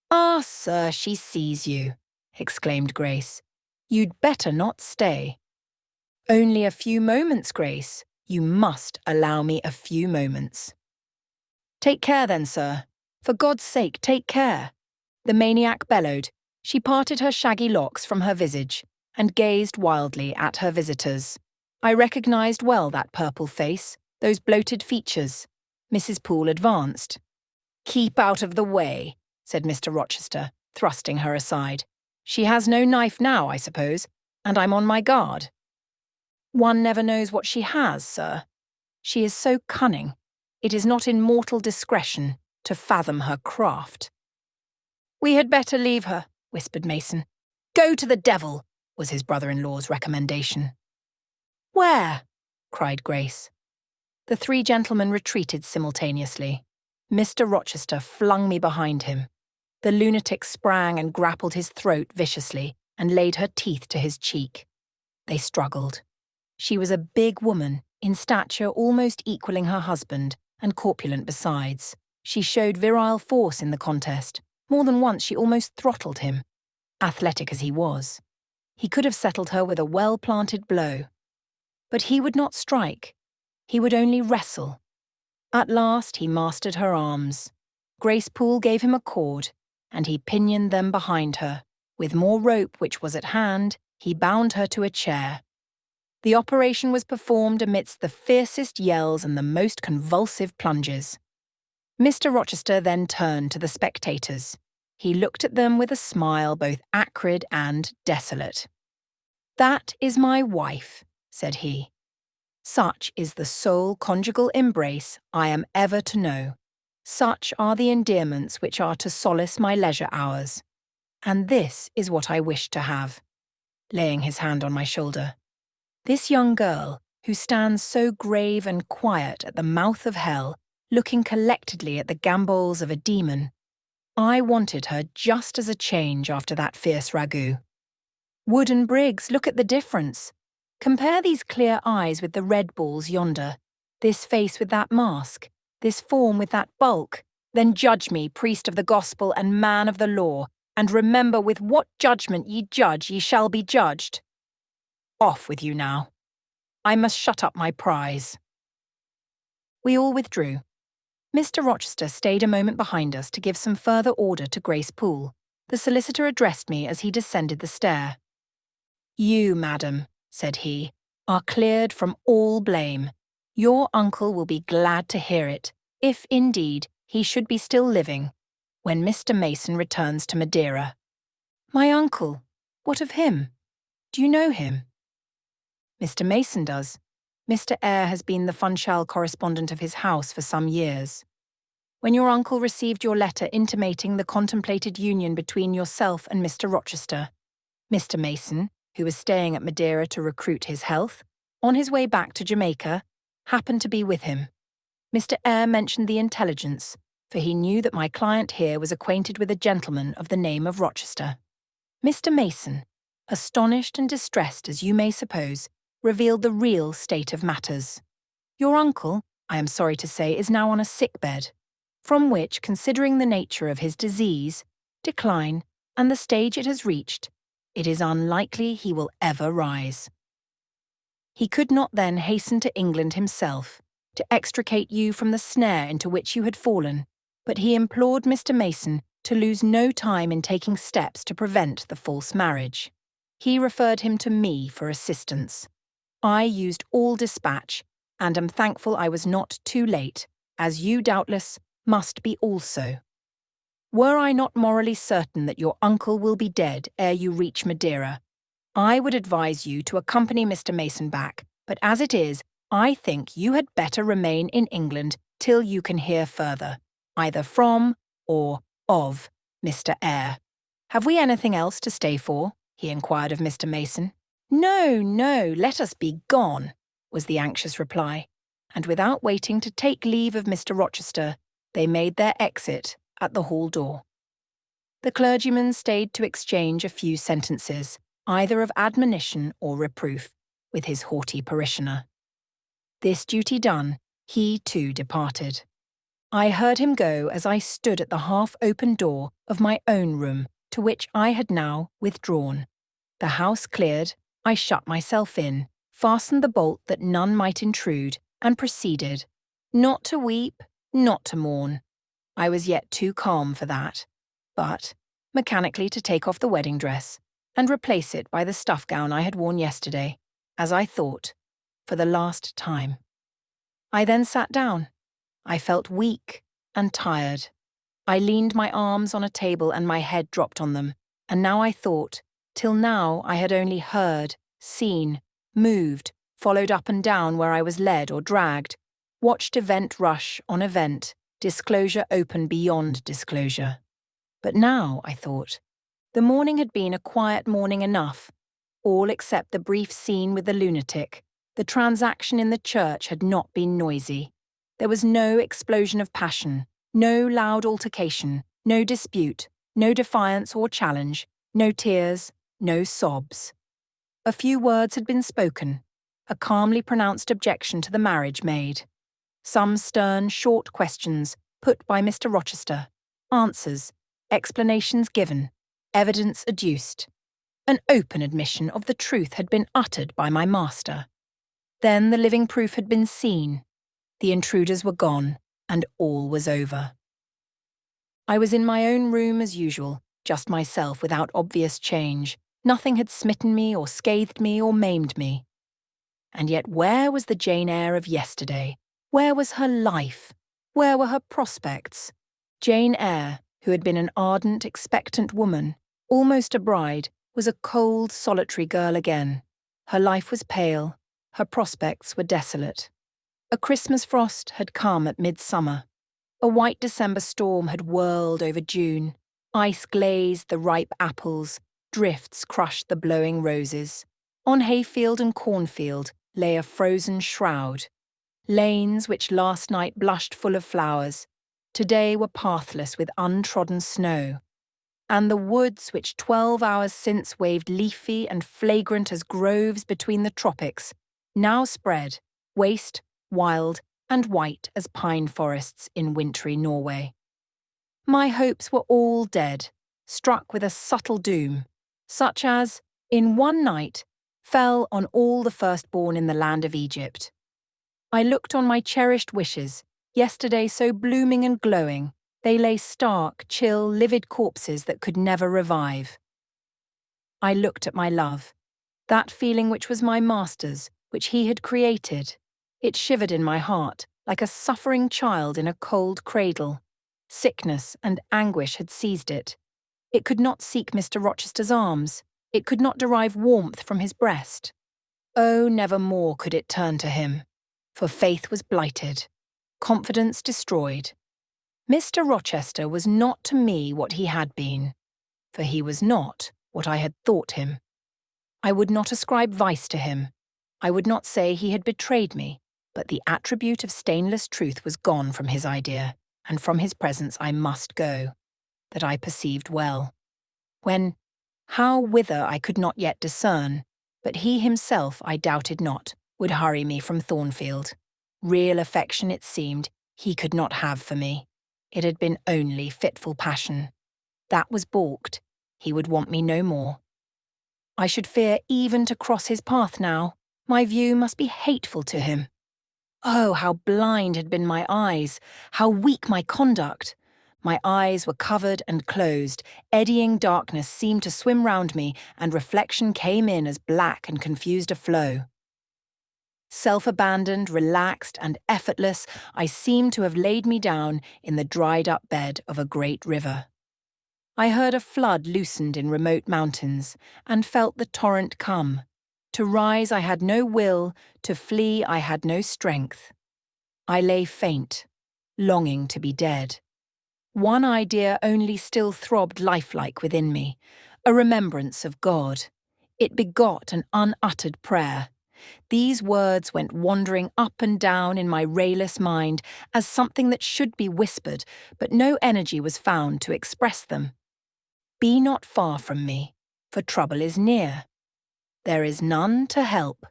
[SPEAKER 1] Ah, sir, she sees you, exclaimed Grace. You'd better not stay. Only a few moments, Grace. You must allow me a few moments. Take care then, sir. For God's sake, take care. The maniac bellowed. She parted her shaggy locks from her visage and gazed wildly at her visitors. I recognised well that purple face, those bloated features. Mrs. Poole advanced. Keep out of the way, said Mr. Rochester, thrusting her aside. She has no knife now, I suppose, and I'm on my guard. One never knows what she has, sir. She is so cunning. It is not in mortal discretion to fathom her craft. We had better leave her, whispered Mason. Go to the devil, was his brother-in-law's recommendation. Where? Cried Grace. The three gentlemen retreated simultaneously. Mr. Rochester flung me behind him. The lunatic sprang and grappled his throat viciously and laid her teeth to his cheek. They struggled. She was a big woman, in stature almost equalling her husband, and corpulent besides. She showed virile force in the contest. More than once she almost throttled him. Athletic as he was, he could have settled her with a well-planted blow. But he would not strike. He would only wrestle. At last he mastered her arms. Grace Poole gave him a cord, and he pinioned them behind her. With more rope which was at hand, he bound her to a chair. The operation was performed amidst the fiercest yells and the most convulsive plunges. Mr. Rochester then turned to the spectators. He looked at them with a smile both acrid and desolate. "That is my wife," said he. "Such is the sole conjugal embrace I am ever to know. Such are the endearments which are to solace my leisure hours. And this is what I wish to have," laying his hand on my shoulder. "This young girl, who stands so grave and quiet at the mouth of hell, looking collectedly at the gambols of a demon, I wanted her just as a change after that fierce ragout. Wood and Briggs, look at the difference. Compare these clear eyes with the red balls yonder, this face with that mask, this form with that bulk. Then judge me, priest of the gospel and man of the law, and remember with what judgment ye judge ye shall be judged. Off with you now. I must shut up my prize." We all withdrew. Mr. Rochester stayed a moment behind us to give some further order to Grace Poole. The solicitor addressed me as he descended the stair. "You, madam," said he, "are cleared from all blame. Your uncle will be glad to hear it, if, indeed, he should be still living, when Mr. Mason returns to Madeira." "My uncle? What of him? Do you know him?" "Mr. Mason does. Mr. Eyre has been the Funchal correspondent of his house for some years. When your uncle received your letter intimating the contemplated union between yourself and Mr. Rochester, Mr. Mason, who was staying at Madeira to recruit his health, on his way back to Jamaica, happened to be with him. Mr. Eyre mentioned the intelligence, for he knew that my client here was acquainted with a gentleman of the name of Rochester. Mr. Mason, astonished and distressed as you may suppose, revealed the real state of matters. Your uncle, I am sorry to say, is now on a sick-bed, from which, considering the nature of his disease, decline, and the stage it has reached, it is unlikely he will ever rise. He could not then hasten to England himself, to extricate you from the snare into which you had fallen, but he implored Mr. Mason to lose no time in taking steps to prevent the false marriage. He referred him to me for assistance. I used all dispatch, and am thankful I was not too late, as you, doubtless, must be also. Were I not morally certain that your uncle will be dead ere you reach Madeira, I would advise you to accompany Mr. Mason back, but as it is, I think you had better remain in England till you can hear further, either from or of Mr. Eyre. Have we anything else to stay for? He inquired of Mr. Mason. No, no, let us be gone, was the anxious reply, and without waiting to take leave of Mr. Rochester, they made their exit at the hall door. The clergyman stayed to exchange a few sentences, either of admonition or reproof, with his haughty parishioner. This duty done, he too departed. I heard him go as I stood at the half-open door of my own room, to which I had now withdrawn. The house cleared, I shut myself in, fastened the bolt that none might intrude, and proceeded, not to weep, not to mourn. I was yet too calm for that, but mechanically to take off the wedding dress, and replace it by the stuff gown I had worn yesterday, as I thought, for the last time. I then sat down. I felt weak and tired. I leaned my arms on a table and my head dropped on them, and now I thought, till now I had only heard, seen, moved, followed up and down where I was led or dragged, watched event rush on event, disclosure open beyond disclosure. But now, I thought, The morning had been a quiet morning enough, all except the brief scene with the lunatic. The transaction in the church had not been noisy. There was no explosion of passion, no loud altercation, no dispute, no defiance or challenge, no tears, no sobs. A few words had been spoken, a calmly pronounced objection to the marriage made. Some stern, short questions put by Mr. Rochester, answers, explanations given, evidence adduced. An open admission of the truth had been uttered by my master. Then the living proof had been seen. The intruders were gone, and all was over. I was in my own room as usual, just myself without obvious change. Nothing had smitten me or scathed me or maimed me. And yet where was the Jane Eyre of yesterday? Where was her life? Where were her prospects? Jane Eyre, who had been an ardent, expectant woman, almost a bride, was a cold, solitary girl again. Her life was pale, her prospects were desolate. A Christmas frost had come at midsummer. A white December storm had whirled over June. Ice glazed the ripe apples, drifts crushed the blowing roses. On hayfield and cornfield lay a frozen shroud. Lanes which last night blushed full of flowers, today were pathless with untrodden snow. And the woods which 12 hours since waved leafy and flagrant as groves between the tropics, now spread, waste, wild, and white as pine forests in wintry Norway. My hopes were all dead, struck with a subtle doom, such as, in one night, fell on all the firstborn in the land of Egypt. I looked on my cherished wishes, yesterday so blooming and glowing, they lay stark, chill, livid corpses that could never revive. I looked at my love, that feeling which was my master's, which he had created. It shivered in my heart, like a suffering child in a cold cradle. Sickness and anguish had seized it. It could not seek Mr. Rochester's arms. It could not derive warmth from his breast. Oh, never more could it turn to him, for faith was blighted, confidence destroyed. Mr. Rochester was not to me what he had been, for he was not what I had thought him. I would not ascribe vice to him. I would not say he had betrayed me, but the attribute of stainless truth was gone from his idea, and from his presence I must go. That I perceived well. When, how whither I could not yet discern, but he himself, I doubted not, would hurry me from Thornfield. Real affection, it seemed, he could not have for me. It had been only fitful passion. That was balked. He would want me no more. I should fear even to cross his path now. My view must be hateful to him. Oh, how blind had been my eyes, how weak my conduct! My eyes were covered and closed, eddying darkness seemed to swim round me, and reflection came in as black and confused a flow. Self-abandoned, relaxed, and effortless, I seemed to have laid me down in the dried-up bed of a great river. I heard a flood loosened in remote mountains, and felt the torrent come. To rise I had no will, to flee I had no strength. I lay faint, longing to be dead. One idea only still throbbed lifelike within me, a remembrance of God. It begot an unuttered prayer. These words went wandering up and down in my rayless mind as something that should be whispered, but no energy was found to express them. Be not far from me, for trouble is near. There is none to help.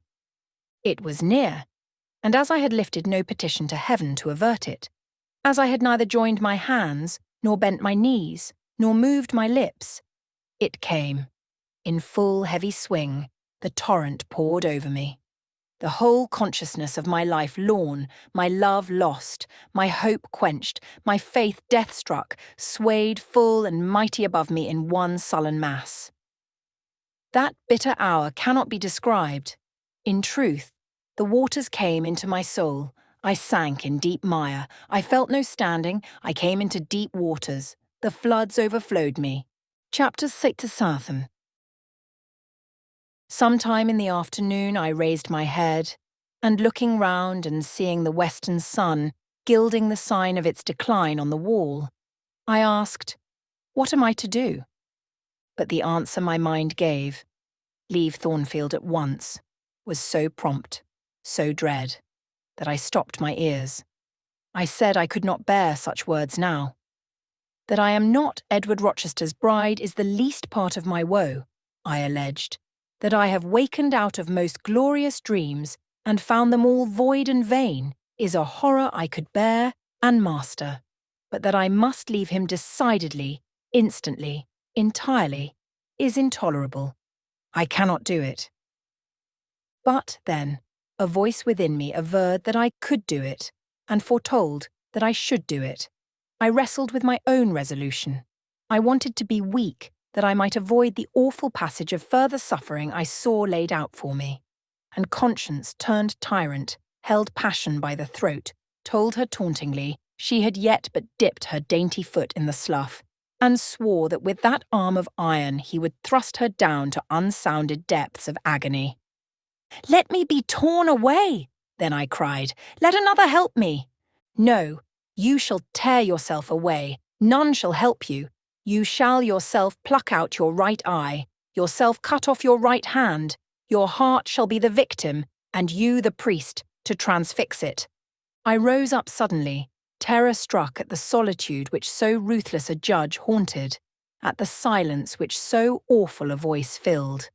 [SPEAKER 1] It was near, and as I had lifted no petition to heaven to avert it, as I had neither joined my hands, nor bent my knees, nor moved my lips, it came. In full heavy swing, the torrent poured over me. The whole consciousness of my life lorn, my love lost, my hope quenched, my faith death-struck, swayed full and mighty above me in one sullen mass. That bitter hour cannot be described. In truth, the waters came into my soul. I sank in deep mire. I felt no standing. I came into deep waters. The floods overflowed me. Chapter 6. Sometime in the afternoon I raised my head, and looking round and seeing the western sun gilding the sign of its decline on the wall, I asked, "What am I to do?" But the answer my mind gave, "Leave Thornfield at once," was so prompt, so dread, that I stopped my ears. I said I could not bear such words now. That I am not Edward Rochester's bride is the least part of my woe, I alleged. That I have wakened out of most glorious dreams and found them all void and vain is a horror I could bear and master. But that I must leave him decidedly, instantly, entirely, is intolerable. I cannot do it. But, then, a voice within me averred that I could do it, and foretold that I should do it. I wrestled with my own resolution. I wanted to be weak, that I might avoid the awful passage of further suffering I saw laid out for me. And conscience, turned tyrant, held passion by the throat, told her tauntingly she had yet but dipped her dainty foot in the slough, and swore that with that arm of iron he would thrust her down to unsounded depths of agony. "Let me be torn away," then I cried. "Let another help me." "No, you shall tear yourself away. None shall help you. You shall yourself pluck out your right eye, yourself cut off your right hand. Your heart shall be the victim, and you the priest, to transfix it." I rose up suddenly, terror-struck at the solitude which so ruthless a judge haunted, at the silence which so awful a voice filled.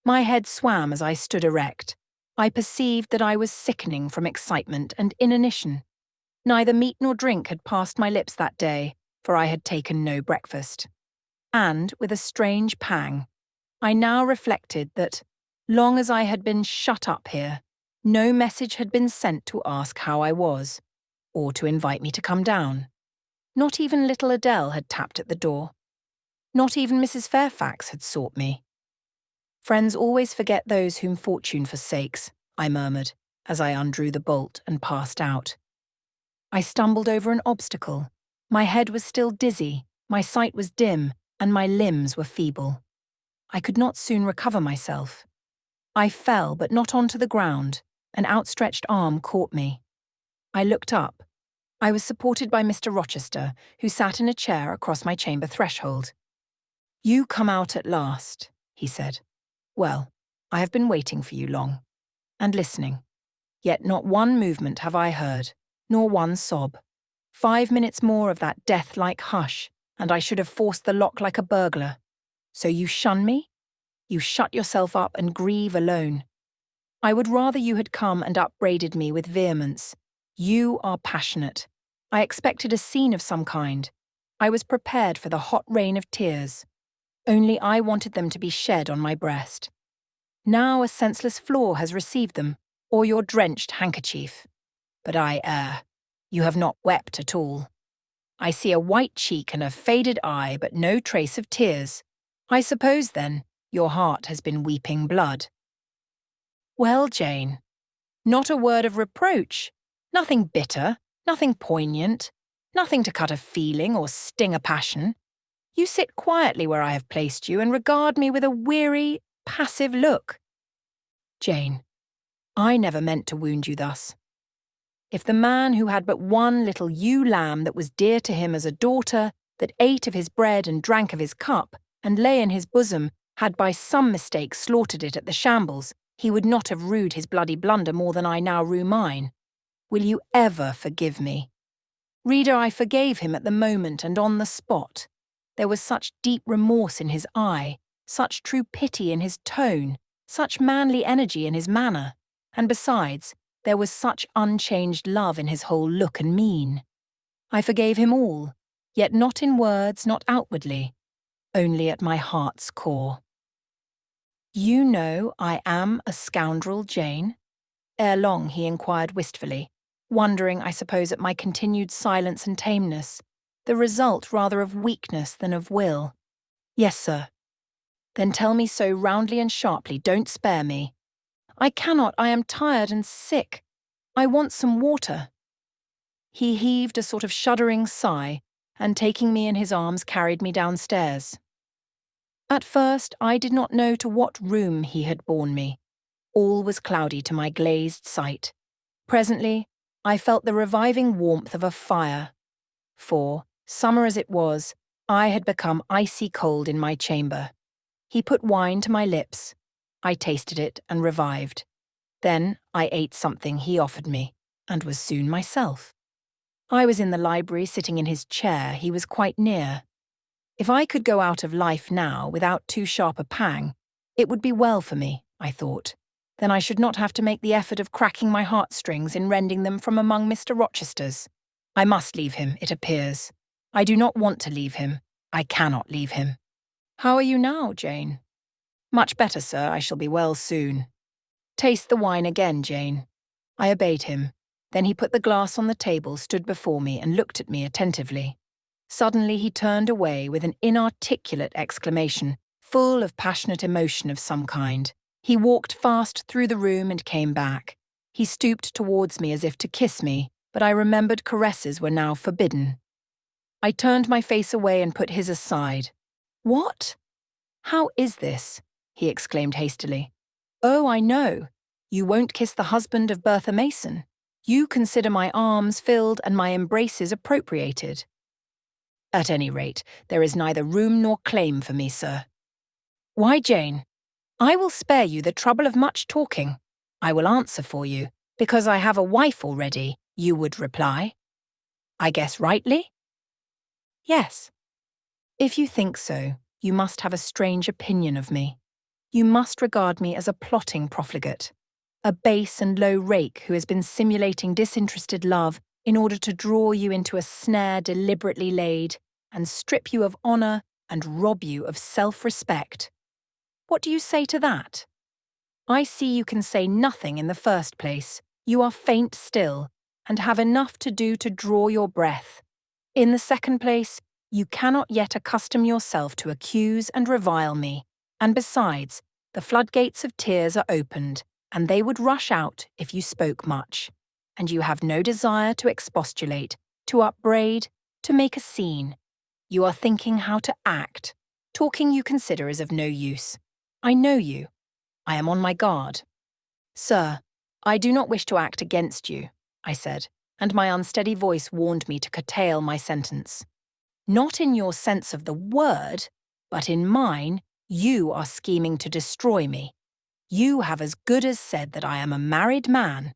[SPEAKER 1] My head swam as I stood erect. I perceived that I was sickening from excitement and inanition. Neither meat nor drink had passed my lips that day, for I had taken no breakfast. And, with a strange pang, I now reflected that, long as I had been shut up here, no message had been sent to ask how I was, or to invite me to come down. Not even little Adele had tapped at the door. Not even Mrs. Fairfax had sought me. "Friends always forget those whom fortune forsakes," I murmured, as I undrew the bolt and passed out. I stumbled over an obstacle. My head was still dizzy, my sight was dim, and my limbs were feeble. I could not soon recover myself. I fell, but not onto the ground. An outstretched arm caught me. I looked up. I was supported by Mr. Rochester, who sat in a chair across my chamber threshold. "You come out at last," he said. "Well, I have been waiting for you long, and listening. Yet not one movement have I heard, nor one sob. 5 minutes more of that death-like hush, and I should have forced the lock like a burglar. So you shun me? You shut yourself up and grieve alone. I would rather you had come and upbraided me with vehemence. You are passionate. I expected a scene of some kind. I was prepared for the hot rain of tears. Only I wanted them to be shed on my breast. Now a senseless flaw has received them, or your drenched handkerchief. But I err. You have not wept at all. I see a white cheek and a faded eye, but no trace of tears. I suppose, then, your heart has been weeping blood." "Well, Jane, not a word of reproach, nothing bitter, nothing poignant, nothing to cut a feeling or sting a passion. You sit quietly where I have placed you and regard me with a weary, passive look. Jane, I never meant to wound you thus. If the man who had but one little ewe lamb that was dear to him as a daughter, that ate of his bread and drank of his cup, and lay in his bosom, had by some mistake slaughtered it at the shambles, he would not have rued his bloody blunder more than I now rue mine. Will you ever forgive me? Reader, I forgave him at the moment and on the spot. There was such deep remorse in his eye, such true pity in his tone, such manly energy in his manner, and besides, there was such unchanged love in his whole look and mien. I forgave him all, yet not in words, not outwardly, only at my heart's core. You know I am a scoundrel, Jane? Ere long he inquired wistfully, wondering, I suppose, at my continued silence and tameness, the result rather of weakness than of will. Yes, sir. Then tell me so roundly and sharply, don't spare me. I cannot, I am tired and sick. I want some water. He heaved a sort of shuddering sigh, and taking me in his arms carried me downstairs. At first I did not know to what room he had borne me. All was cloudy to my glazed sight. Presently, I felt the reviving warmth of a fire. For, summer as it was, I had become icy cold in my chamber. He put wine to my lips. I tasted it and revived. Then I ate something he offered me, and was soon myself. I was in the library sitting in his chair. He was quite near. If I could go out of life now without too sharp a pang, it would be well for me, I thought. Then I should not have to make the effort of cracking my heartstrings in rending them from among Mr. Rochester's. I must leave him, it appears. I do not want to leave him. I cannot leave him. How are you now, Jane? Much better, sir. I shall be well soon. Taste the wine again, Jane. I obeyed him. Then he put the glass on the table, stood before me, and looked at me attentively. Suddenly he turned away with an inarticulate exclamation, full of passionate emotion of some kind. He walked fast through the room and came back. He stooped towards me as if to kiss me, but I remembered caresses were now forbidden. I turned my face away and put his aside. What? How is this? He exclaimed hastily. Oh, I know. You won't kiss the husband of Bertha Mason. You consider my arms filled and my embraces appropriated. At any rate, there is neither room nor claim for me, sir. Why, Jane? I will spare you the trouble of much talking. I will answer for you. Because I have a wife already, you would reply. I guess rightly? Yes. If you think so, you must have a strange opinion of me. You must regard me as a plotting profligate, a base and low rake who has been simulating disinterested love in order to draw you into a snare deliberately laid and strip you of honour and rob you of self-respect. What do you say to that? I see you can say nothing in the first place. You are faint still, and have enough to do to draw your breath. In the second place, you cannot yet accustom yourself to accuse and revile me, and besides, the floodgates of tears are opened, and they would rush out if you spoke much, and you have no desire to expostulate, to upbraid, to make a scene. You are thinking how to act. Talking you consider is of no use. I know you. I am on my guard. Sir, I do not wish to act against you, I said, and my unsteady voice warned me to curtail my sentence. Not in your sense of the word, but in mine, you are scheming to destroy me. You have as good as said that I am a married man.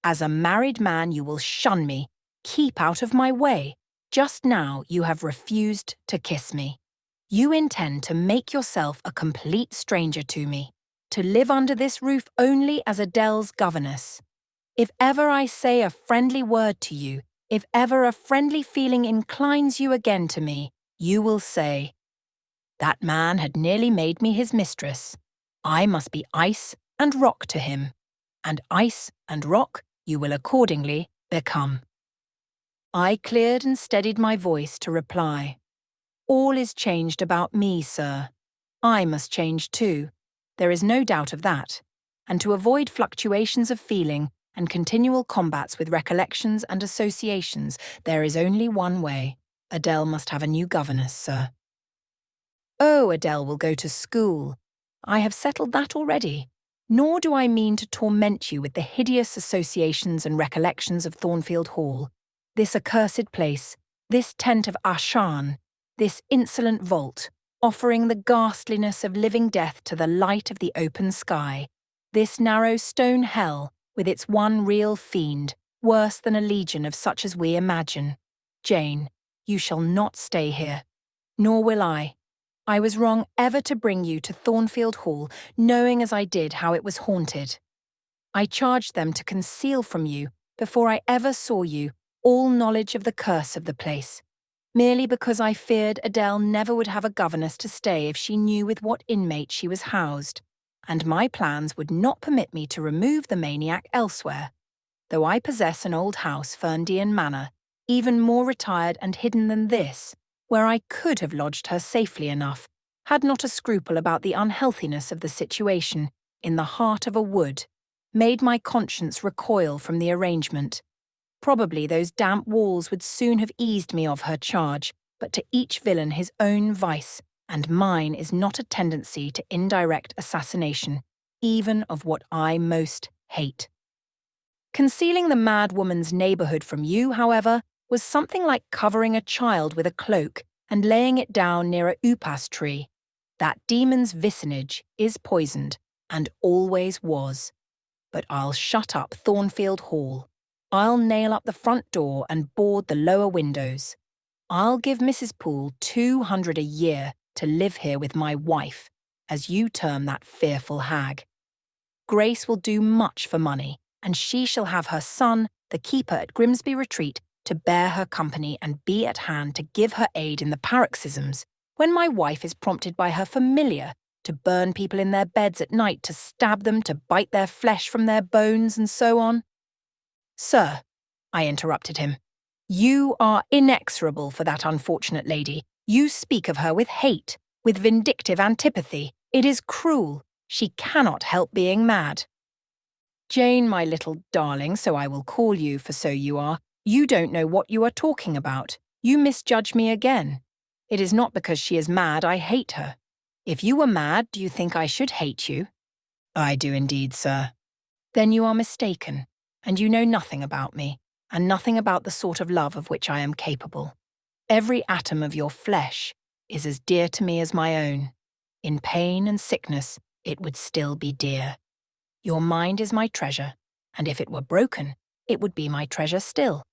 [SPEAKER 1] As a married man, you will shun me, keep out of my way. Just now, you have refused to kiss me. You intend to make yourself a complete stranger to me, to live under this roof only as Adele's governess. If ever I say a friendly word to you, if ever a friendly feeling inclines you again to me, you will say, that man had nearly made me his mistress. I must be ice and rock to him, and ice and rock you will accordingly become. I cleared and steadied my voice to reply. All is changed about me, sir. I must change too. There is no doubt of that. And to avoid fluctuations of feeling and continual combats with recollections and associations, there is only one way. Adele must have a new governess, sir. Oh, Adele will go to school. I have settled that already. Nor do I mean to torment you with the hideous associations and recollections of Thornfield Hall, this accursed place, this tent of Ashan, this insolent vault, offering the ghastliness of living death to the light of the open sky, this narrow stone hell with its one real fiend, worse than a legion of such as we imagine. Jane, you shall not stay here. Nor will I. I was wrong ever to bring you to Thornfield Hall, knowing as I did how it was haunted. I charged them to conceal from you, before I ever saw you, all knowledge of the curse of the place, merely because I feared Adele never would have a governess to stay if she knew with what inmate she was housed, and my plans would not permit me to remove the maniac elsewhere, though I possess an old house, Ferndean Manor, even more retired and hidden than this, where I could have lodged her safely enough, had not a scruple about the unhealthiness of the situation, in the heart of a wood, made my conscience recoil from the arrangement. Probably those damp walls would soon have eased me of her charge, but to each villain his own vice, and mine is not a tendency to indirect assassination, even of what I most hate. Concealing the mad woman's neighbourhood from you, however, was something like covering a child with a cloak and laying it down near a upas tree. That demon's vicinage is poisoned, and always was. But I'll shut up Thornfield Hall. I'll nail up the front door and board the lower windows. I'll give Mrs. Poole 200 a year to live here with my wife, as you term that fearful hag. Grace will do much for money, and she shall have her son, the keeper at Grimsby Retreat, to bear her company and be at hand to give her aid in the paroxysms, when my wife is prompted by her familiar to burn people in their beds at night, to stab them, to bite their flesh from their bones, and so on. Sir, I interrupted him, you are inexorable for that unfortunate lady. You speak of her with hate, with vindictive antipathy. It is cruel. She cannot help being mad. Jane, my little darling, so I will call you, for so you are, you don't know what you are talking about. You misjudge me again. It is not because she is mad I hate her. If you were mad, do you think I should hate you? I do indeed, sir. Then you are mistaken, and you know nothing about me, and nothing about the sort of love of which I am capable. Every atom of your flesh is as dear to me as my own. In pain and sickness, it would still be dear. Your mind is my treasure, and if it were broken, it would be my treasure still.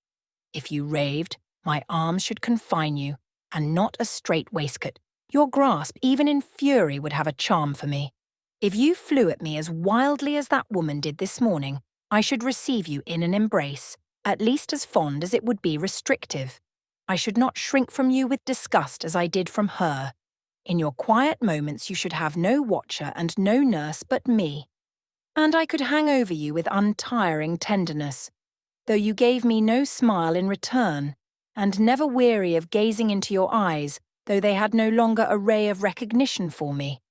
[SPEAKER 1] If you raved, my arms should confine you, and not a strait waistcoat. Your grasp, even in fury, would have a charm for me. If you flew at me as wildly as that woman did this morning, I should receive you in an embrace, at least as fond as it would be restrictive. I should not shrink from you with disgust as I did from her. In your quiet moments you should have no watcher and no nurse but me. And I could hang over you with untiring tenderness, though you gave me no smile in return, and never weary of gazing into your eyes, though they had no longer a ray of recognition for me.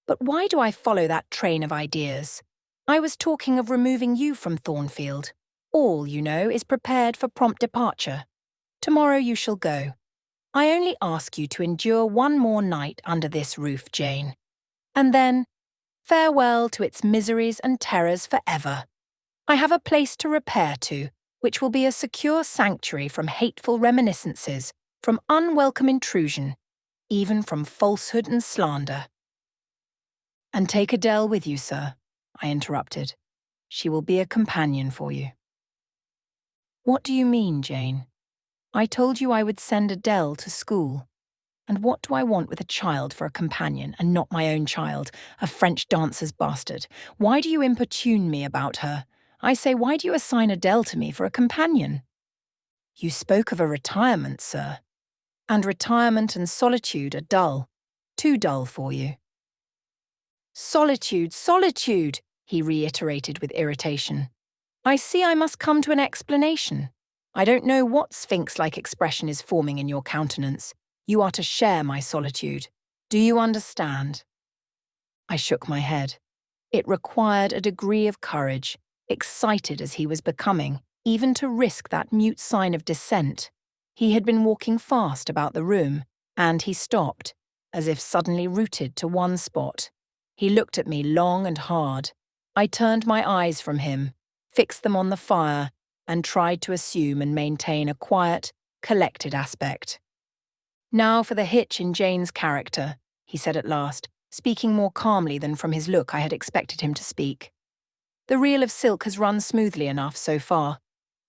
[SPEAKER 1] But why do I follow that train of ideas? I was talking of removing you from Thornfield. All, you know, is prepared for prompt departure. Tomorrow you shall go. I only ask you to endure one more night under this roof, Jane. And then, farewell to its miseries and terrors forever. I have a place to repair to, which will be a secure sanctuary from hateful reminiscences, from unwelcome intrusion, even from falsehood and slander. And take Adele with you, sir, I interrupted. She will be a companion for you. What do you mean, Jane? I told you I would send Adele to school. And what do I want with a child for a companion, and not my own child, a French dancer's bastard? Why do you importune me about her? I say, why do you assign Adele to me for a companion? You spoke of a retirement, sir. And retirement and solitude are dull. Too dull for you. Solitude, solitude, he reiterated with irritation. I see I must come to an explanation. I don't know what sphinx-like expression is forming in your countenance. You are to share my solitude. Do you understand? I shook my head. It required a degree of courage, excited as he was becoming, even to risk that mute sign of dissent. He had been walking fast about the room, and he stopped, as if suddenly rooted to one spot. He looked at me long and hard. I turned my eyes from him, fixed them on the fire, and tried to assume and maintain a quiet, collected aspect. Now for the hitch in Jane's character, he said at last, speaking more calmly than from his look I had expected him to speak. The reel of silk has run smoothly enough so far,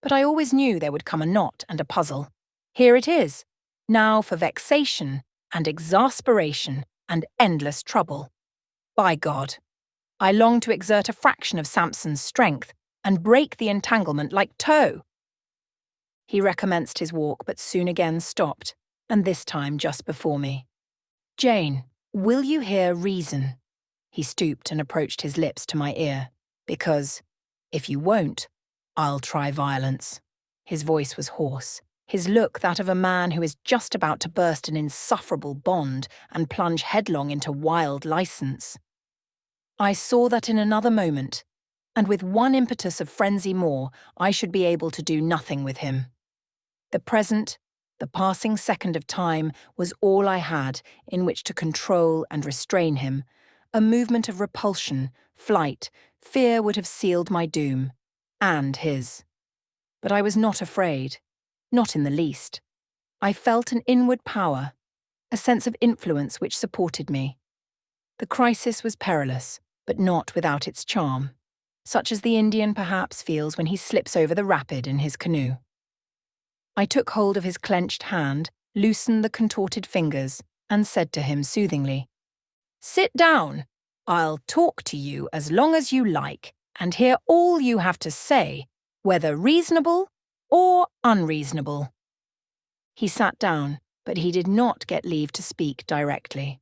[SPEAKER 1] but I always knew there would come a knot and a puzzle. Here it is. Now for vexation and exasperation and endless trouble. By God, I long to exert a fraction of Samson's strength and break the entanglement like tow. He recommenced his walk, but soon again stopped, and this time just before me. Jane, will you hear reason? He stooped and approached his lips to my ear, because, if you won't, I'll try violence. His voice was hoarse, his look that of a man who is just about to burst an insufferable bond and plunge headlong into wild license. I saw that in another moment, and with one impetus of frenzy more, I should be able to do nothing with him. The present, the passing second of time, was all I had in which to control and restrain him. A movement of repulsion, flight, fear would have sealed my doom, and his. But I was not afraid, not in the least. I felt an inward power, a sense of influence which supported me. The crisis was perilous, but not without its charm, such as the Indian perhaps feels when he slips over the rapid in his canoe. I took hold of his clenched hand, loosened the contorted fingers, and said to him soothingly, "Sit down. I'll talk to you as long as you like and hear all you have to say, whether reasonable or unreasonable." He sat down, but he did not get leave to speak directly.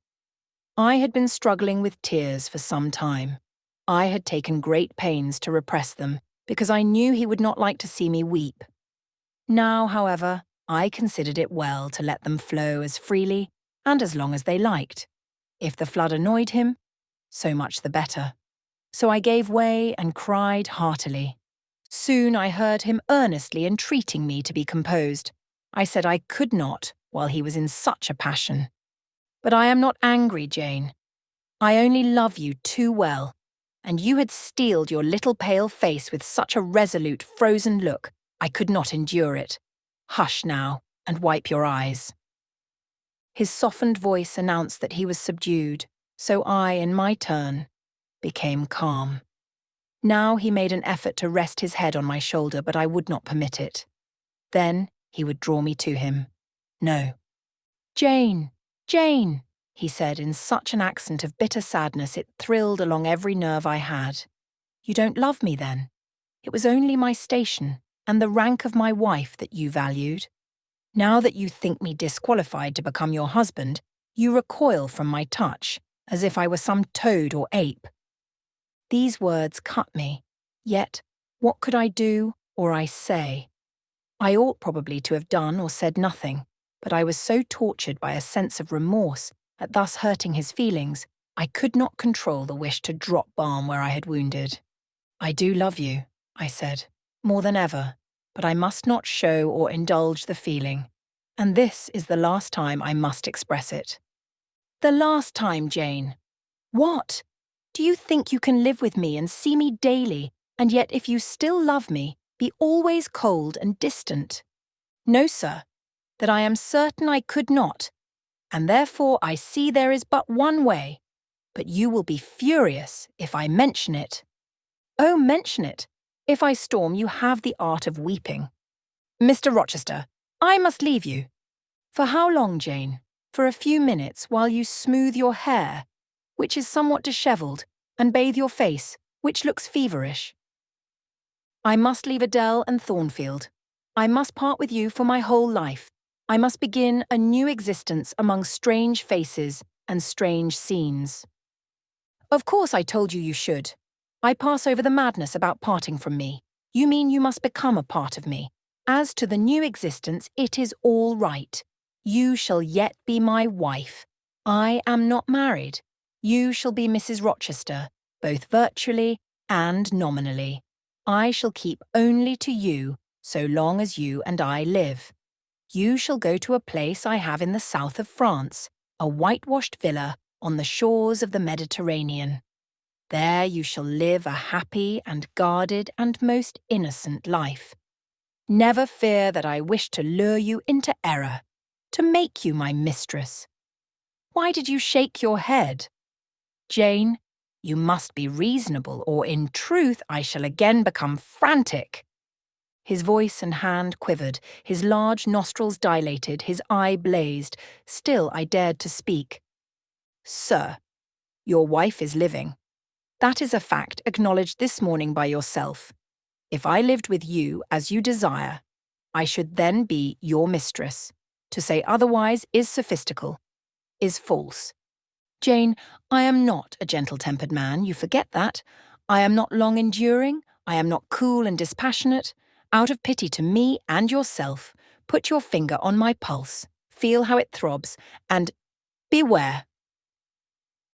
[SPEAKER 1] I had been struggling with tears for some time. I had taken great pains to repress them because I knew he would not like to see me weep. Now, however, I considered it well to let them flow as freely and as long as they liked. If the flood annoyed him, so much the better. So I gave way and cried heartily. Soon I heard him earnestly entreating me to be composed. I said I could not while he was in such a passion. "But I am not angry, Jane. I only love you too well, and you had steeled your little pale face with such a resolute, frozen look, I could not endure it. Hush now, and wipe your eyes." His softened voice announced that he was subdued, so I, in my turn, became calm. Now he made an effort to rest his head on my shoulder, but I would not permit it. Then he would draw me to him. "No." "Jane, Jane," he said in such an accent of bitter sadness it thrilled along every nerve I had. "You don't love me, then? It was only my station and the rank of my wife that you valued. Now that you think me disqualified to become your husband, you recoil from my touch, as if I were some toad or ape." These words cut me, yet what could I do or I say? I ought probably to have done or said nothing, but I was so tortured by a sense of remorse at thus hurting his feelings, I could not control the wish to drop balm where I had wounded. "I do love you," I said, "more than ever, but I must not show or indulge the feeling, and this is the last time I must express it." "The last time, Jane? What? Do you think you can live with me and see me daily, and yet if you still love me, be always cold and distant?" "No, sir, that I am certain I could not, and therefore I see there is but one way, but you will be furious if I mention it." "Oh, mention it. If I storm, you have the art of weeping." "Mr. Rochester, I must leave you." "For how long, Jane?" "For a few minutes while you smooth your hair, which is somewhat dishevelled, and bathe your face, which looks feverish." "I must leave Adele and Thornfield. I must part with you for my whole life. I must begin a new existence among strange faces and strange scenes." "Of course I told you you should. I pass over the madness about parting from me. You mean you must become a part of me. As to the new existence, it is all right. You shall yet be my wife. I am not married. You shall be Mrs. Rochester, both virtually and nominally. I shall keep only to you so long as you and I live. You shall go to a place I have in the south of France, a whitewashed villa on the shores of the Mediterranean. There you shall live a happy and guarded and most innocent life. Never fear that I wish to lure you into error, to make you my mistress. Why did you shake your head? Jane, you must be reasonable, or in truth I shall again become frantic." His voice and hand quivered, his large nostrils dilated, his eye blazed. Still I dared to speak. "Sir, your wife is living. That is a fact acknowledged this morning by yourself. If I lived with you as you desire, I should then be your mistress. To say otherwise is sophistical, is false. Jane, I am not a gentle-tempered man, you forget that. I am not long-enduring, I am not cool and dispassionate. Out of pity to me and yourself, put your finger on my pulse, feel how it throbs, and beware."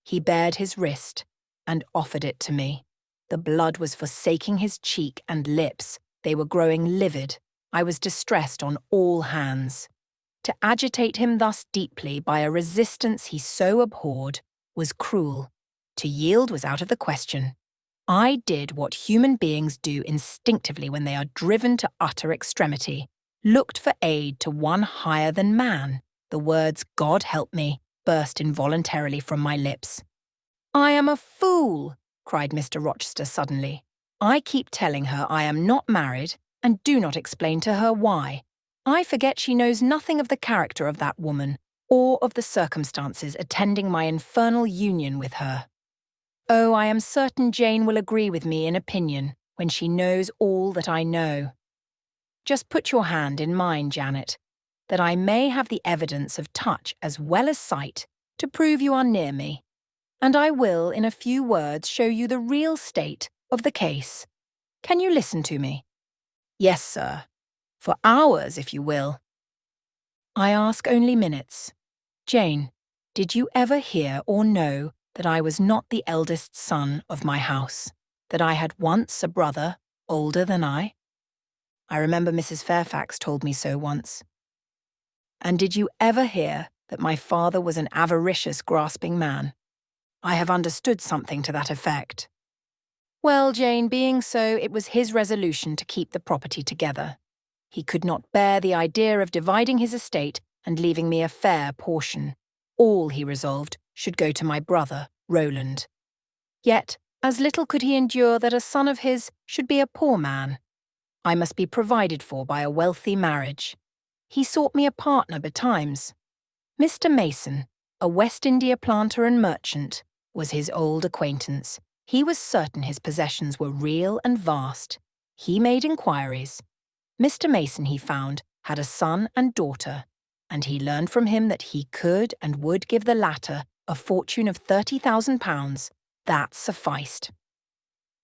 [SPEAKER 1] He bared his wrist and offered it to me. The blood was forsaking his cheek and lips. They were growing livid. I was distressed on all hands. To agitate him thus deeply by a resistance he so abhorred was cruel. To yield was out of the question. I did what human beings do instinctively when they are driven to utter extremity, looked for aid to one higher than man. The words "God help me" burst involuntarily from my lips. I am a fool, cried Mr. Rochester suddenly. I keep telling her I am not married and do not explain to her why. I forget she knows nothing of the character of that woman or of the circumstances attending my infernal union with her. Oh, I am certain Jane will agree with me in opinion when she knows all that I know. Just put your hand in mine, Janet, that I may have the evidence of touch as well as sight to prove you are near me, and I will in a few words show you the real state of the case. Can you listen to me? Yes, sir. For hours, if you will. I ask only minutes. Jane, did you ever hear or know that I was not the eldest son of my house, that I had once a brother older than I? I remember Mrs. Fairfax told me so once. And did you ever hear that my father was an avaricious, grasping man? I have understood something to that effect. Well, Jane, being so, it was his resolution to keep the property together. He could not bear the idea of dividing his estate and leaving me a fair portion. All, he resolved, should go to my brother, Roland. Yet, as little could he endure that a son of his should be a poor man. I must be provided for by a wealthy marriage. He sought me a partner betimes. Mr. Mason, a West India planter and merchant, was his old acquaintance. He was certain his possessions were real and vast. He made inquiries. Mr. Mason, he found, had a son and daughter, and he learned from him that he could and would give the latter a fortune of £30,000. That sufficed.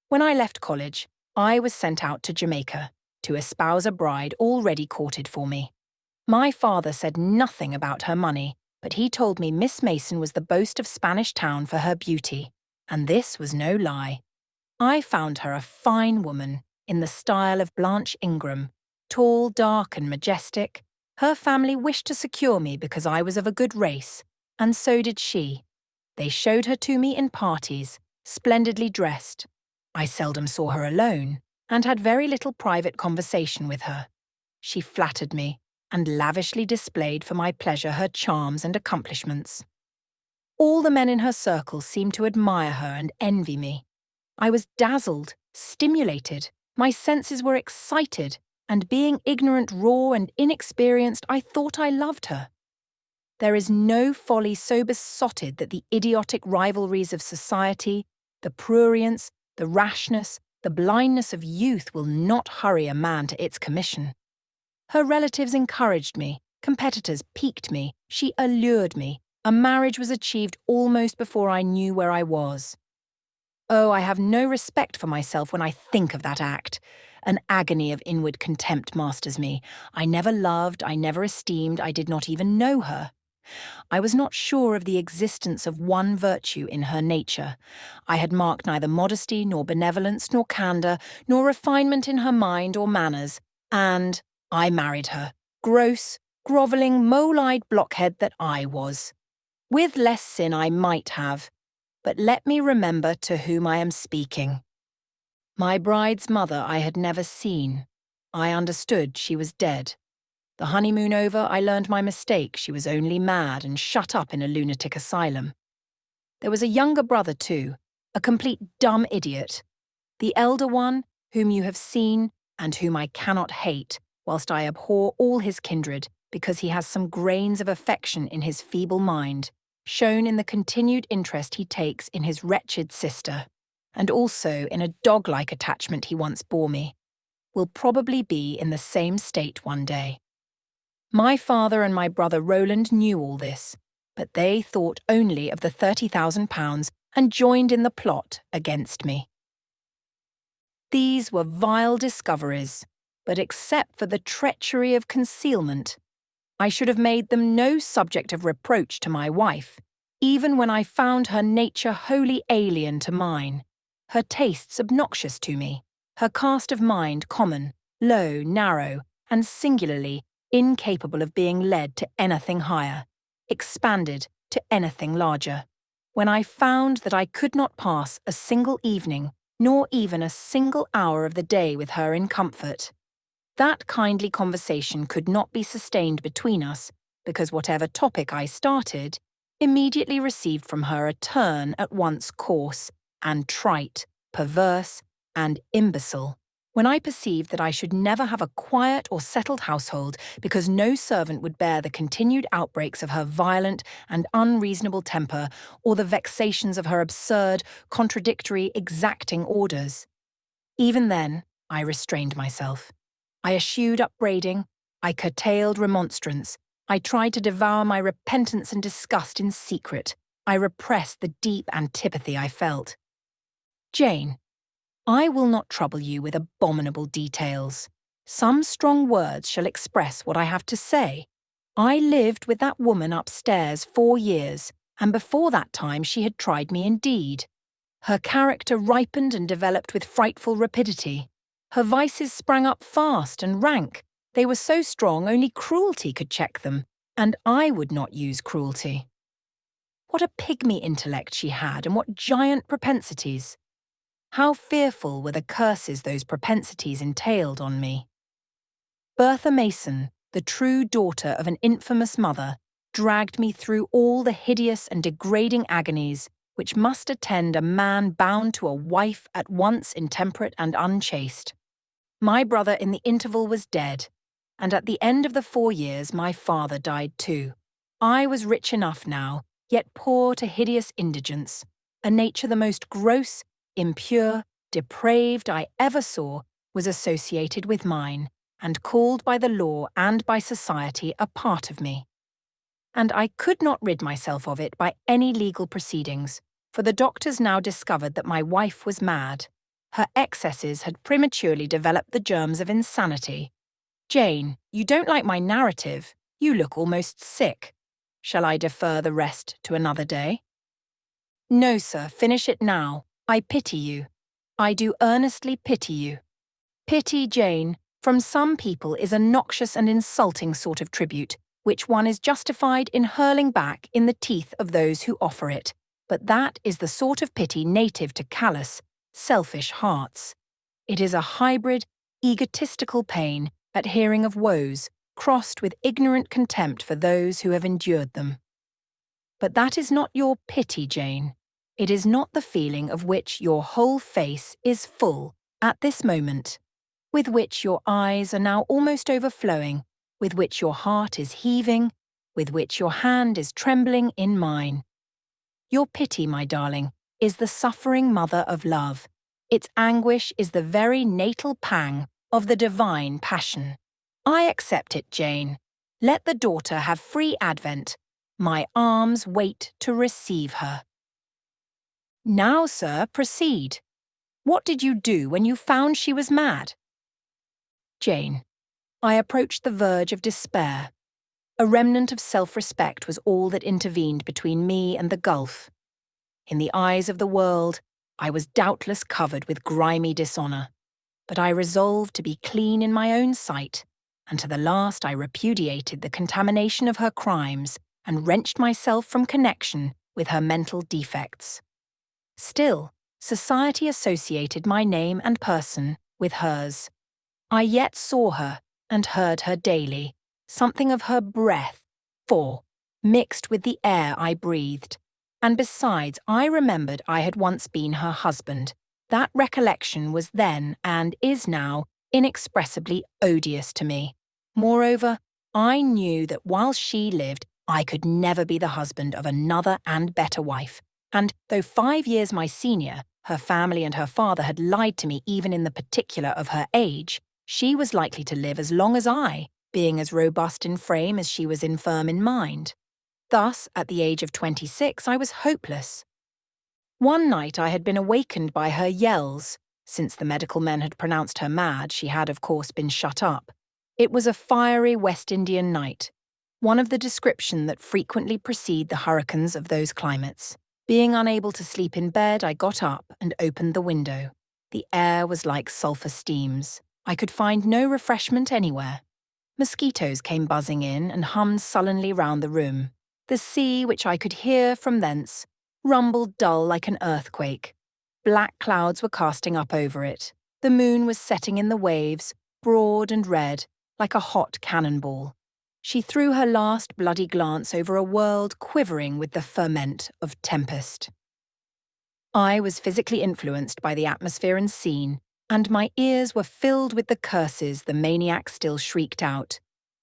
[SPEAKER 1] When I left college, I was sent out to Jamaica to espouse a bride already courted for me. My father said nothing about her money, but he told me Miss Mason was the boast of Spanish Town for her beauty, and this was no lie. I found her a fine woman, in the style of Blanche Ingram, tall, dark, and majestic. Her family wished to secure me because I was of a good race, and so did she. They showed her to me in parties, splendidly dressed. I seldom saw her alone, and had very little private conversation with her. She flattered me, and lavishly displayed for my pleasure her charms and accomplishments. All the men in her circle seemed to admire her and envy me. I was dazzled, stimulated, my senses were excited, and being ignorant, raw, and inexperienced, I thought I loved her. There is no folly so besotted that the idiotic rivalries of society, the prurience, the rashness, the blindness of youth will not hurry a man to its commission. Her relatives encouraged me, competitors piqued me, she allured me. A marriage was achieved almost before I knew where I was. Oh, I have no respect for myself when I think of that act. An agony of inward contempt masters me. I never loved, I never esteemed, I did not even know her. I was not sure of the existence of one virtue in her nature. I had marked neither modesty, nor benevolence, nor candour, nor refinement in her mind or manners, and I married her, gross, grovelling, mole-eyed blockhead that I was. With less sin I might have, but let me remember to whom I am speaking. My bride's mother I had never seen. I understood she was dead. The honeymoon over, I learned my mistake. She was only mad and shut up in a lunatic asylum. There was a younger brother too, a complete dumb idiot. The elder one, whom you have seen, and whom I cannot hate, whilst I abhor all his kindred, because he has some grains of affection in his feeble mind, shown in the continued interest he takes in his wretched sister, and also in a dog-like attachment he once bore me, will probably be in the same state one day. My father and my brother Roland knew all this, but they thought only of the £30,000 and joined in the plot against me. These were vile discoveries, but except for the treachery of concealment, I should have made them no subject of reproach to my wife, even when I found her nature wholly alien to mine, her tastes obnoxious to me, her cast of mind common, low, narrow, and singularly incapable of being led to anything higher, expanded to anything larger. When I found that I could not pass a single evening, nor even a single hour of the day with her in comfort, that kindly conversation could not be sustained between us, because whatever topic I started, immediately received from her a turn at once coarse and trite, perverse and imbecile. When I perceived that I should never have a quiet or settled household because no servant would bear the continued outbreaks of her violent and unreasonable temper or the vexations of her absurd, contradictory, exacting orders. Even then, I restrained myself. I eschewed upbraiding, I curtailed remonstrance, I tried to devour my repentance and disgust in secret. I repressed the deep antipathy I felt. Jane, I will not trouble you with abominable details. Some strong words shall express what I have to say. I lived with that woman upstairs 4 years, and before that time she had tried me indeed. Her character ripened and developed with frightful rapidity. Her vices sprang up fast and rank. They were so strong only cruelty could check them, and I would not use cruelty. What a pygmy intellect she had, and what giant propensities! How fearful were the curses those propensities entailed on me. Bertha Mason, the true daughter of an infamous mother, dragged me through all the hideous and degrading agonies which must attend a man bound to a wife at once intemperate and unchaste. My brother in the interval was dead, and at the end of the 4 years my father died too. I was rich enough now, yet poor to hideous indigence, a nature the most gross, impure, depraved I ever saw was associated with mine, and called by the law and by society a part of me. And I could not rid myself of it by any legal proceedings, for the doctors now discovered that my wife was mad. Her excesses had prematurely developed the germs of insanity. Jane, you don't like my narrative. You look almost sick. Shall I defer the rest to another day? No, sir, finish it now. I pity you. I do earnestly pity you. Pity, Jane, from some people is a noxious and insulting sort of tribute, which one is justified in hurling back in the teeth of those who offer it. But that is the sort of pity native to callous, selfish hearts. It is a hybrid, egotistical pain at hearing of woes, crossed with ignorant contempt for those who have endured them. But that is not your pity, Jane. It is not the feeling of which your whole face is full at this moment, with which your eyes are now almost overflowing, with which your heart is heaving, with which your hand is trembling in mine. Your pity, my darling, is the suffering mother of love. Its anguish is the very natal pang of the divine passion. I accept it, Jane. Let the daughter have free advent. My arms wait to receive her. Now, sir, proceed. What did you do when you found she was mad? Jane, I approached the verge of despair. A remnant of self-respect was all that intervened between me and the gulf. In the eyes of the world, I was doubtless covered with grimy dishonour, but I resolved to be clean in my own sight, and to the last I repudiated the contamination of her crimes and wrenched myself from connection with her mental defects. Still, society associated my name and person with hers. I yet saw her and heard her daily, something of her breath, mixed with the air I breathed. And besides, I remembered I had once been her husband. That recollection was then, and is now, inexpressibly odious to me. Moreover, I knew that while she lived, I could never be the husband of another and better wife. And though 5 years my senior, her family and her father had lied to me even in the particular of her age, she was likely to live as long as I, being as robust in frame as she was infirm in mind. Thus, at the age of 26, I was hopeless. One night I had been awakened by her yells. Since the medical men had pronounced her mad, she had of course been shut up. It was a fiery West Indian night, one of the description that frequently precede the hurricanes of those climates. Being unable to sleep in bed, I got up and opened the window. The air was like sulphur steams. I could find no refreshment anywhere. Mosquitoes came buzzing in and hummed sullenly round the room. The sea, which I could hear from thence, rumbled dull like an earthquake. Black clouds were casting up over it. The moon was setting in the waves, broad and red, like a hot cannonball. She threw her last bloody glance over a world quivering with the ferment of tempest. I was physically influenced by the atmosphere and scene, and my ears were filled with the curses the maniac still shrieked out,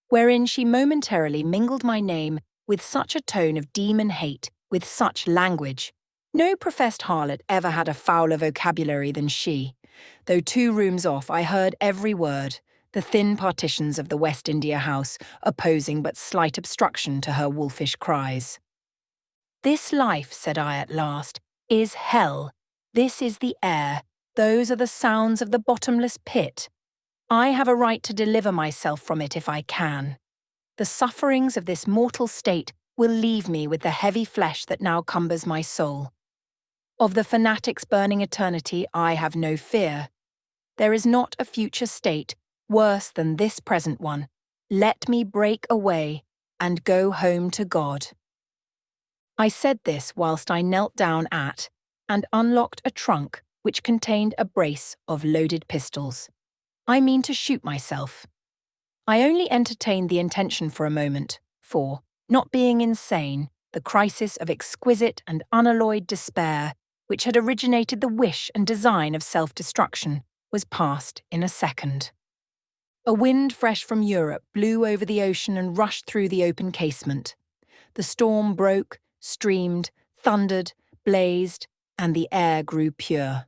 [SPEAKER 1] wherein she momentarily mingled my name with such a tone of demon hate, with such language. No professed harlot ever had a fouler vocabulary than she. Though 2 rooms off, I heard every word, the thin partitions of the West India House opposing but slight obstruction to her wolfish cries. "This life," said I at last, "is hell. This is the air. Those are the sounds of the bottomless pit. I have a right to deliver myself from it if I can. The sufferings of this mortal state will leave me with the heavy flesh that now cumbers my soul. Of the fanatic's burning eternity I have no fear. There is not a future state worse than this present one. Let me break away and go home to God." I said this whilst I knelt down at and unlocked a trunk which contained a brace of loaded pistols. I mean to shoot myself. I only entertained the intention for a moment, for, not being insane, the crisis of exquisite and unalloyed despair, which had originated the wish and design of self-destruction, was past in a second. A wind fresh from Europe blew over the ocean and rushed through the open casement. The storm broke, streamed, thundered, blazed, and the air grew pure.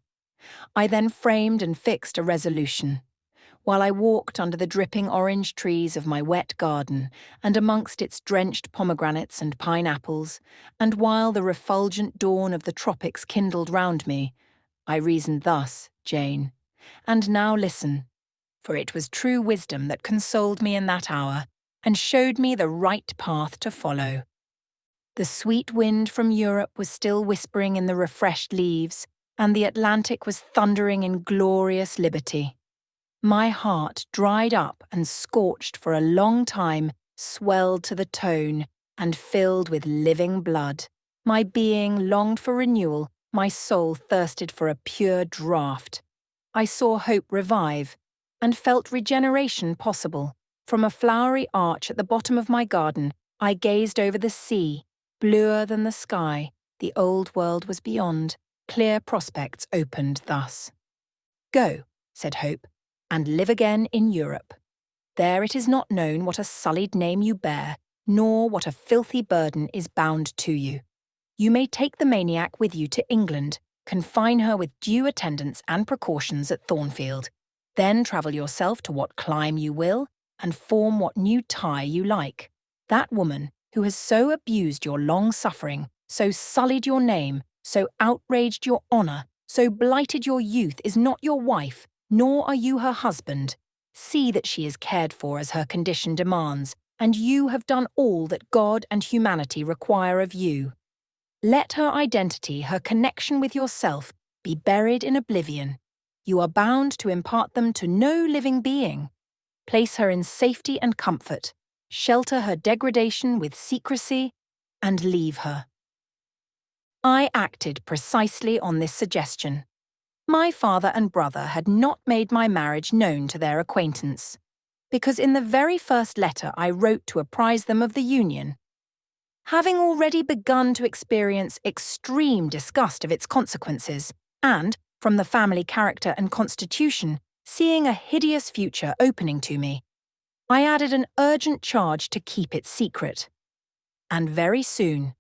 [SPEAKER 1] I then framed and fixed a resolution. While I walked under the dripping orange trees of my wet garden, and amongst its drenched pomegranates and pineapples, and while the refulgent dawn of the tropics kindled round me, I reasoned thus, Jane, and now listen, for it was true wisdom that consoled me in that hour, and showed me the right path to follow. The sweet wind from Europe was still whispering in the refreshed leaves, and the Atlantic was thundering in glorious liberty. My heart, dried up and scorched for a long time, swelled to the tone and filled with living blood. My being longed for renewal, my soul thirsted for a pure draught. I saw hope revive, and felt regeneration possible. From a flowery arch at the bottom of my garden, I gazed over the sea, bluer than the sky. The old world was beyond. Clear prospects opened thus. "Go," said Hope, "and live again in Europe. There it is not known what a sullied name you bear, nor what a filthy burden is bound to you. You may take the maniac with you to England, confine her with due attendance and precautions at Thornfield, then travel yourself to what clime you will, and form what new tie you like. That woman, who has so abused your long suffering, so sullied your name, so outraged your honour, so blighted your youth, is not your wife, nor are you her husband. See that she is cared for as her condition demands, and you have done all that God and humanity require of you. Let her identity, her connection with yourself, be buried in oblivion. You are bound to impart them to no living being. Place her in safety and comfort, shelter her degradation with secrecy, and leave her." I acted precisely on this suggestion. My father and brother had not made my marriage known to their acquaintance, because in the very first letter I wrote to apprise them of the union, having already begun to experience extreme disgust of its consequences, and, from the family character and constitution, seeing a hideous future opening to me, I added an urgent charge to keep it secret. And very soon,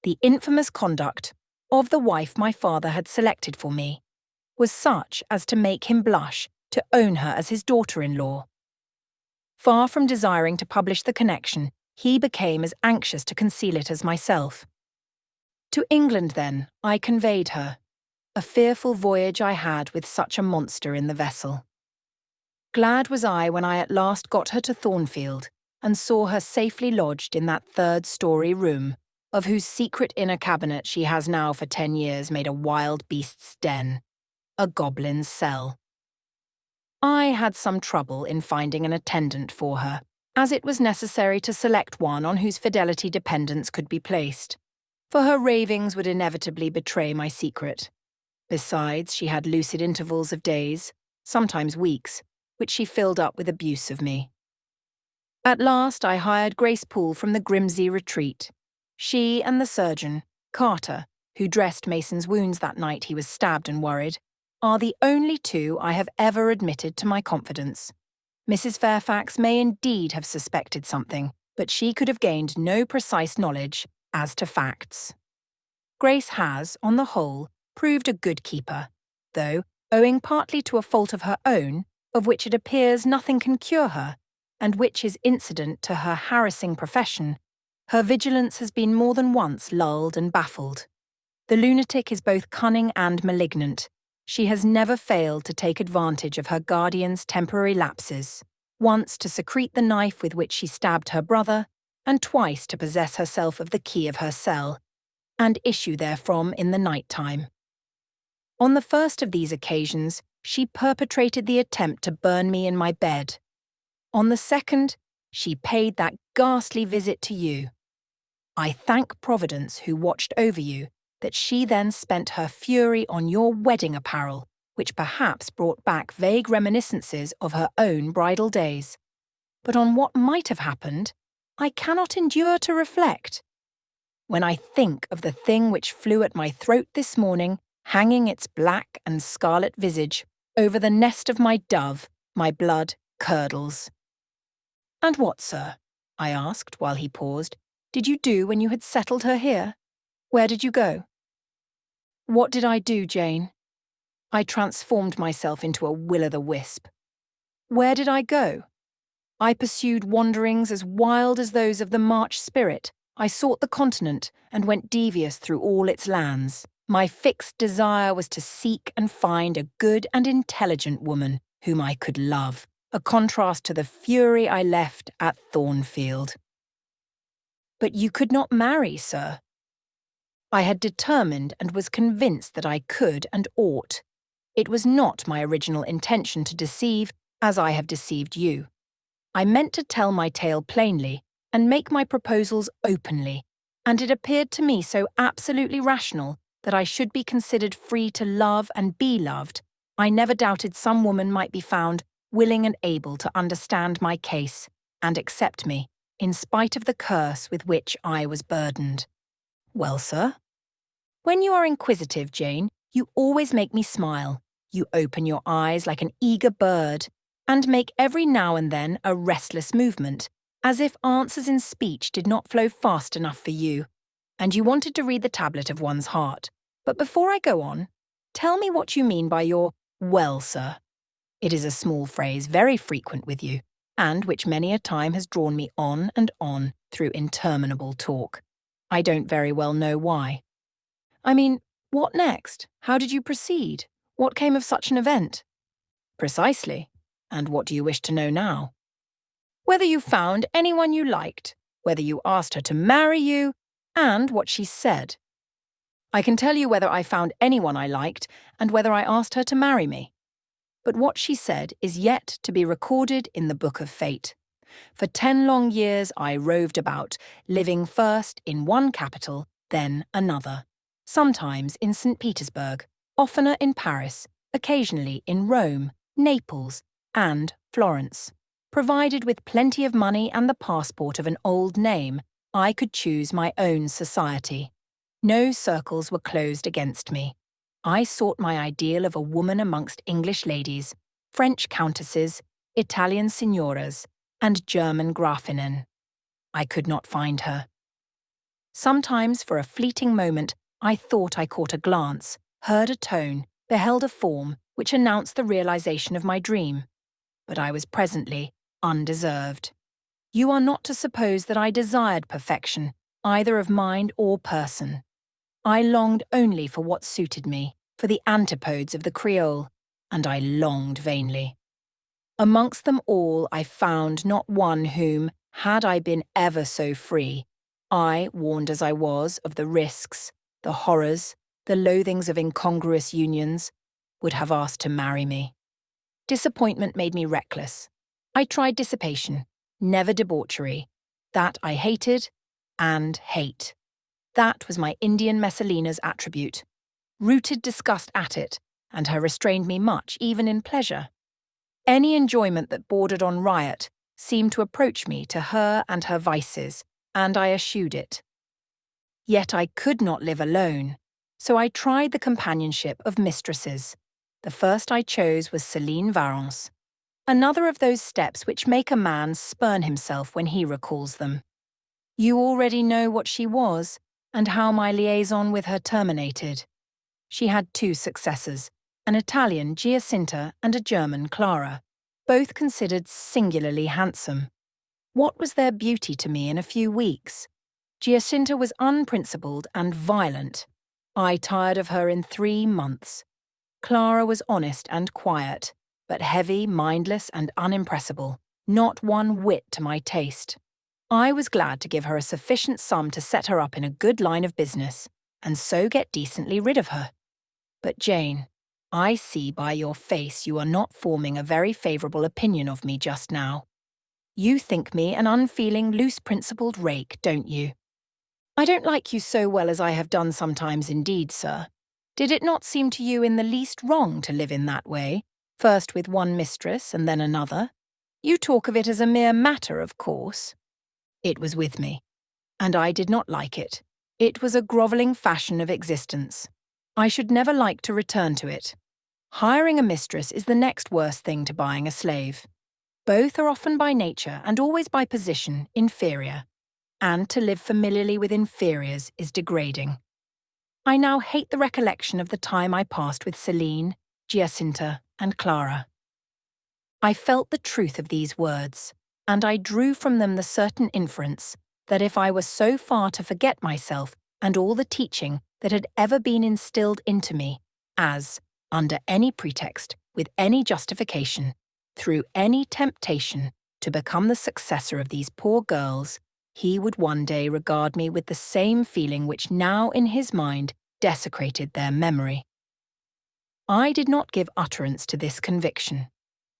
[SPEAKER 1] the infamous conduct of the wife my father had selected for me was such as to make him blush to own her as his daughter-in-law. Far from desiring to publish the connection, he became as anxious to conceal it as myself. To England, then, I conveyed her. A fearful voyage I had with such a monster in the vessel. Glad was I when I at last got her to Thornfield, and saw her safely lodged in that third-story room, of whose secret inner cabinet she has now for 10 years made a wild beast's den, a goblin's cell. I had some trouble in finding an attendant for her, as it was necessary to select one on whose fidelity dependence could be placed, for her ravings would inevitably betray my secret. Besides, she had lucid intervals of days, sometimes weeks, which she filled up with abuse of me. At last I hired Grace Poole from the Grimsby retreat. She and the surgeon, Carter, who dressed Mason's wounds that night he was stabbed and worried, are the only two I have ever admitted to my confidence. Mrs. Fairfax may indeed have suspected something, but she could have gained no precise knowledge as to facts. Grace has, on the whole, proved a good keeper, though, owing partly to a fault of her own, of which it appears nothing can cure her, and which is incident to her harassing profession, her vigilance has been more than once lulled and baffled. The lunatic is both cunning and malignant. She has never failed to take advantage of her guardian's temporary lapses, once to secrete the knife with which she stabbed her brother, and twice to possess herself of the key of her cell, and issue therefrom in the night time. On the first of these occasions, she perpetrated the attempt to burn me in my bed. On the second, she paid that ghastly visit to you. I thank Providence, who watched over you, that she then spent her fury on your wedding apparel, which perhaps brought back vague reminiscences of her own bridal days. But on what might have happened, I cannot endure to reflect. When I think of the thing which flew at my throat this morning, hanging its black and scarlet visage over the nest of my dove, my blood curdles. "And what, sir," I asked while he paused, "did you do when you had settled her here? Where did you go?" "What did I do, Jane? I transformed myself into a will-o'-the-wisp. Where did I go? I pursued wanderings as wild as those of the March spirit. I sought the continent and went devious through all its lands. My fixed desire was to seek and find a good and intelligent woman whom I could love, a contrast to the fury I left at Thornfield." "But you could not marry, sir." "I had determined and was convinced that I could and ought. It was not my original intention to deceive, as I have deceived you. I meant to tell my tale plainly and make my proposals openly, and it appeared to me so absolutely rational that I should be considered free to love and be loved. I never doubted some woman might be found willing and able to understand my case and accept me, in spite of the curse with which I was burdened." "Well, sir?" "When you are inquisitive, Jane, you always make me smile. You open your eyes like an eager bird, and make every now and then a restless movement, as if answers in speech did not flow fast enough for you, and you wanted to read the tablet of one's heart. But before I go on, tell me what you mean by your 'well, sir.' It is a small phrase very frequent with you, and which many a time has drawn me on and on through interminable talk. I don't very well know why. I mean, what next? How did you proceed? What came of such an event?" "Precisely. And what do you wish to know now?" "Whether you found anyone you liked, whether you asked her to marry you, and what she said." "I can tell you whether I found anyone I liked and whether I asked her to marry me. But what she said is yet to be recorded in the book of fate. For 10 long years I roved about, living first in one capital, then another. Sometimes in St. Petersburg, oftener in Paris, occasionally in Rome, Naples, and Florence. Provided with plenty of money and the passport of an old name, I could choose my own society. No circles were closed against me. I sought my ideal of a woman amongst English ladies, French countesses, Italian signoras, and German Grafinnen. I could not find her. Sometimes, for a fleeting moment, I thought I caught a glance, heard a tone, beheld a form which announced the realization of my dream. But I was presently undeserved. You are not to suppose that I desired perfection, either of mind or person. I longed only for what suited me, for the antipodes of the Creole, and I longed vainly. Amongst them all I found not one whom, had I been ever so free, I, warned as I was of the risks, the horrors, the loathings of incongruous unions, would have asked to marry me. Disappointment made me reckless. I tried dissipation, never debauchery. That I hated and hate. That was my Indian Messalina's attribute. Rooted disgust at it, and her restrained me much, even in pleasure. Any enjoyment that bordered on riot seemed to approach me to her and her vices, and I eschewed it. Yet I could not live alone, so I tried the companionship of mistresses. The first I chose was Céline Varens, another of those steps which make a man spurn himself when he recalls them. You already know what she was, and how my liaison with her terminated. She had two successors, an Italian Giacinta and a German Clara, both considered singularly handsome. What was their beauty to me in a few weeks? Giacinta was unprincipled and violent. I tired of her in 3 months. Clara was honest and quiet, but heavy, mindless, and unimpressible, not one whit to my taste. I was glad to give her a sufficient sum to set her up in a good line of business, and so get decently rid of her. But Jane, I see by your face you are not forming a very favourable opinion of me just now. You think me an unfeeling, loose-principled rake, don't you? I don't like you so well as I have done sometimes indeed, sir. Did it not seem to you in the least wrong to live in that way, first with one mistress and then another? You talk of it as a mere matter, of course. It was with me, and I did not like it. It was a grovelling fashion of existence. I should never like to return to it. Hiring a mistress is the next worst thing to buying a slave. Both are often by nature, and always by position, inferior. And to live familiarly with inferiors is degrading. I now hate the recollection of the time I passed with Céline, Giacinta, and Clara. I felt the truth of these words, and I drew from them the certain inference that if I were so far to forget myself and all the teaching that had ever been instilled into me, as, under any pretext, with any justification, through any temptation, to become the successor of these poor girls, he would one day regard me with the same feeling which now in his mind desecrated their memory. I did not give utterance to this conviction.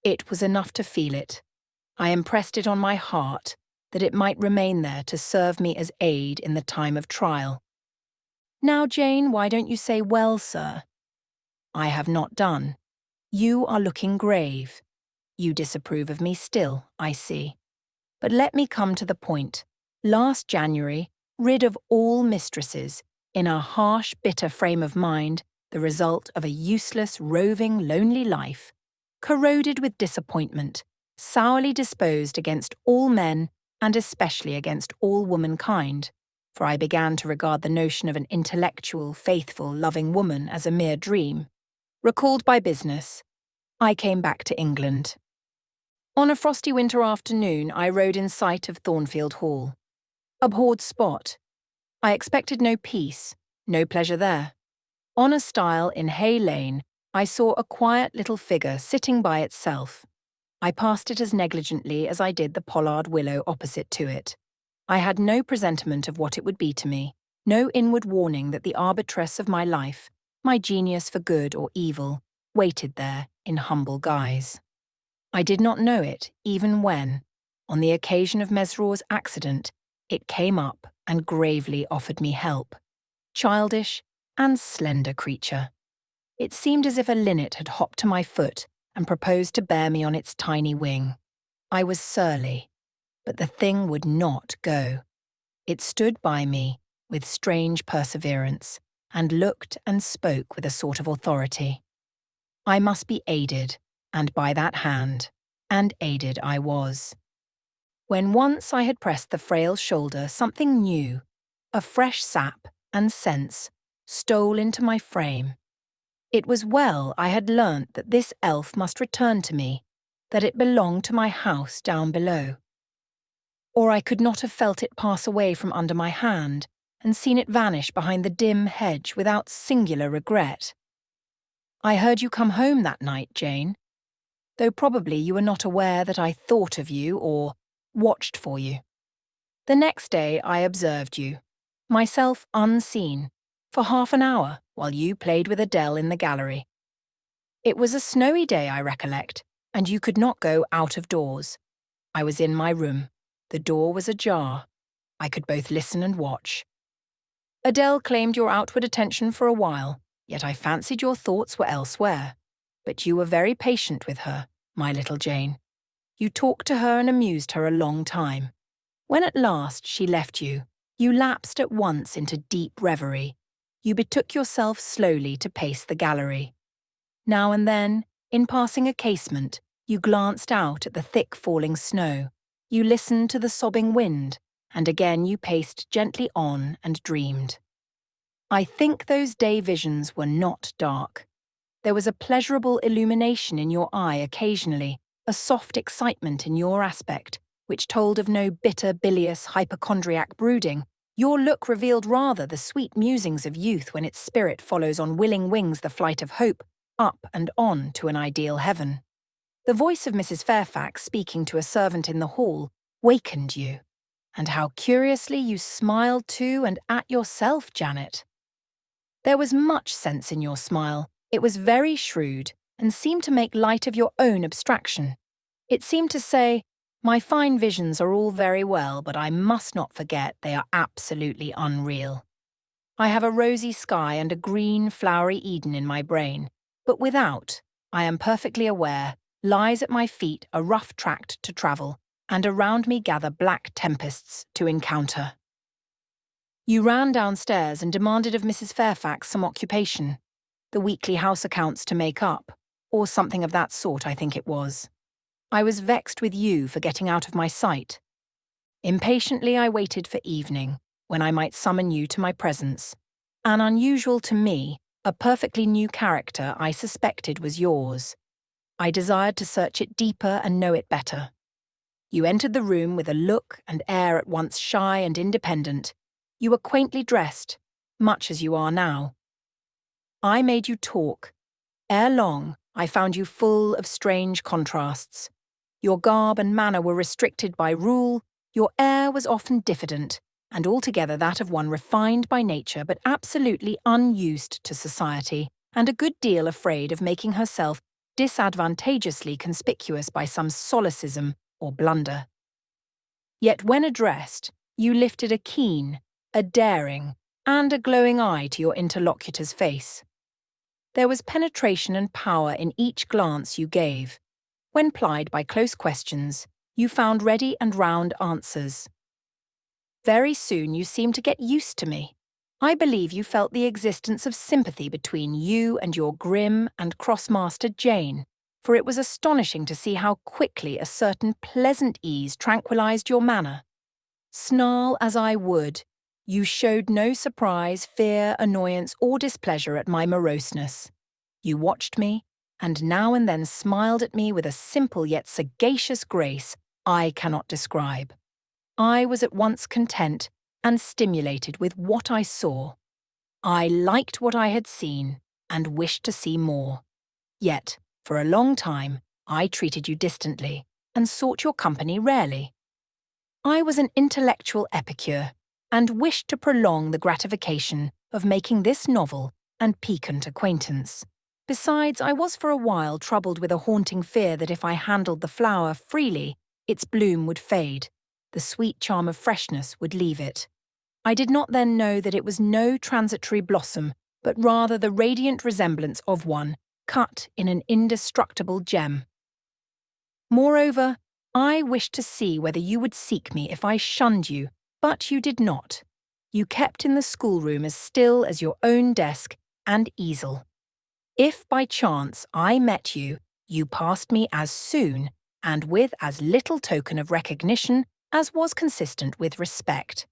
[SPEAKER 1] It was enough to feel it. I impressed it on my heart, that it might remain there to serve me as aid in the time of trial. Now, Jane, why don't you say, well, sir? I have not done. You are looking grave. You disapprove of me still, I see. But let me come to the point. Last January, rid of all mistresses, in a harsh, bitter frame of mind, the result of a useless, roving, lonely life, corroded with disappointment, sourly disposed against all men, and especially against all womankind, for I began to regard the notion of an intellectual, faithful, loving woman as a mere dream. Recalled by business, I came back to England. On a frosty winter afternoon, I rode in sight of Thornfield Hall. Abhorred spot. I expected no peace, no pleasure there. On a stile in Hay Lane, I saw a quiet little figure sitting by itself. I passed it as negligently as I did the pollard willow opposite to it. I had no presentiment of what it would be to me, no inward warning that the arbitress of my life, my genius for good or evil, waited there in humble guise. I did not know it even when, on the occasion of Mesrour's accident, it came up and gravely offered me help. Childish and slender creature. It seemed as if a linnet had hopped to my foot and proposed to bear me on its tiny wing. I was surly, but the thing would not go. It stood by me with strange perseverance and looked and spoke with a sort of authority. I must be aided, and by that hand, and aided I was. When once I had pressed the frail shoulder, something new, a fresh sap and sense, stole into my frame. It was well I had learnt that this elf must return to me, that it belonged to my house down below. Or I could not have felt it pass away from under my hand and seen it vanish behind the dim hedge without singular regret. I heard you come home that night, Jane, though probably you were not aware that I thought of you or watched for you. The next day I observed you, myself unseen, for half an hour while you played with Adele in the gallery. It was a snowy day, I recollect, and you could not go out of doors. I was in my room. The door was ajar. I could both listen and watch. Adele claimed your outward attention for a while, yet I fancied your thoughts were elsewhere. But you were very patient with her, my little Jane. You talked to her and amused her a long time. When at last she left you, you lapsed at once into deep reverie. You betook yourself slowly to pace the gallery. Now and then, in passing a casement, you glanced out at the thick falling snow. You listened to the sobbing wind, and again you paced gently on and dreamed. I think those day visions were not dark. There was a pleasurable illumination in your eye occasionally, a soft excitement in your aspect, which told of no bitter, bilious, hypochondriac brooding. Your look revealed rather the sweet musings of youth when its spirit follows on willing wings the flight of hope, up and on to an ideal heaven. The voice of Mrs. Fairfax speaking to a servant in the hall wakened you. And how curiously you smiled to and at yourself, Janet. There was much sense in your smile. It was very shrewd and seemed to make light of your own abstraction. It seemed to say, "My fine visions are all very well, but I must not forget they are absolutely unreal. I have a rosy sky and a green, flowery Eden in my brain, but without, I am perfectly aware, lies at my feet a rough tract to travel, and around me gather black tempests to encounter." You ran downstairs and demanded of Mrs. Fairfax some occupation, the weekly house accounts to make up, or something of that sort, I think it was. I was vexed with you for getting out of my sight. Impatiently I waited for evening, when I might summon you to my presence. An unusual to me, a perfectly new character I suspected was yours. I desired to search it deeper and know it better. You entered the room with a look and air at once shy and independent. You were quaintly dressed, much as you are now. I made you talk. Ere long, I found you full of strange contrasts. Your garb and manner were restricted by rule, your air was often diffident, and altogether that of one refined by nature but absolutely unused to society, and a good deal afraid of making herself disadvantageously conspicuous by some solecism or blunder. Yet when addressed, you lifted a keen, a daring, and a glowing eye to your interlocutor's face. There was penetration and power in each glance you gave. When plied by close questions, you found ready and round answers. Very soon you seemed to get used to me. I believe you felt the existence of sympathy between you and your grim and cross-mastered Jane, for it was astonishing to see how quickly a certain pleasant ease tranquilized your manner. Snarl as I would, you showed no surprise, fear, annoyance, or displeasure at my moroseness. You watched me, and now and then smiled at me with a simple yet sagacious grace I cannot describe. I was at once content and stimulated with what I saw. I liked what I had seen and wished to see more. Yet, for a long time, I treated you distantly and sought your company rarely. I was an intellectual epicure and wished to prolong the gratification of making this novel and piquant acquaintance. Besides, I was for a while troubled with a haunting fear that if I handled the flower freely, its bloom would fade, the sweet charm of freshness would leave it. I did not then know that it was no transitory blossom, but rather the radiant resemblance of one, cut in an indestructible gem. Moreover, I wished to see whether you would seek me if I shunned you, but you did not. You kept in the schoolroom as still as your own desk and easel. If by chance I met you, you passed me as soon and with as little token of recognition as was consistent with respect.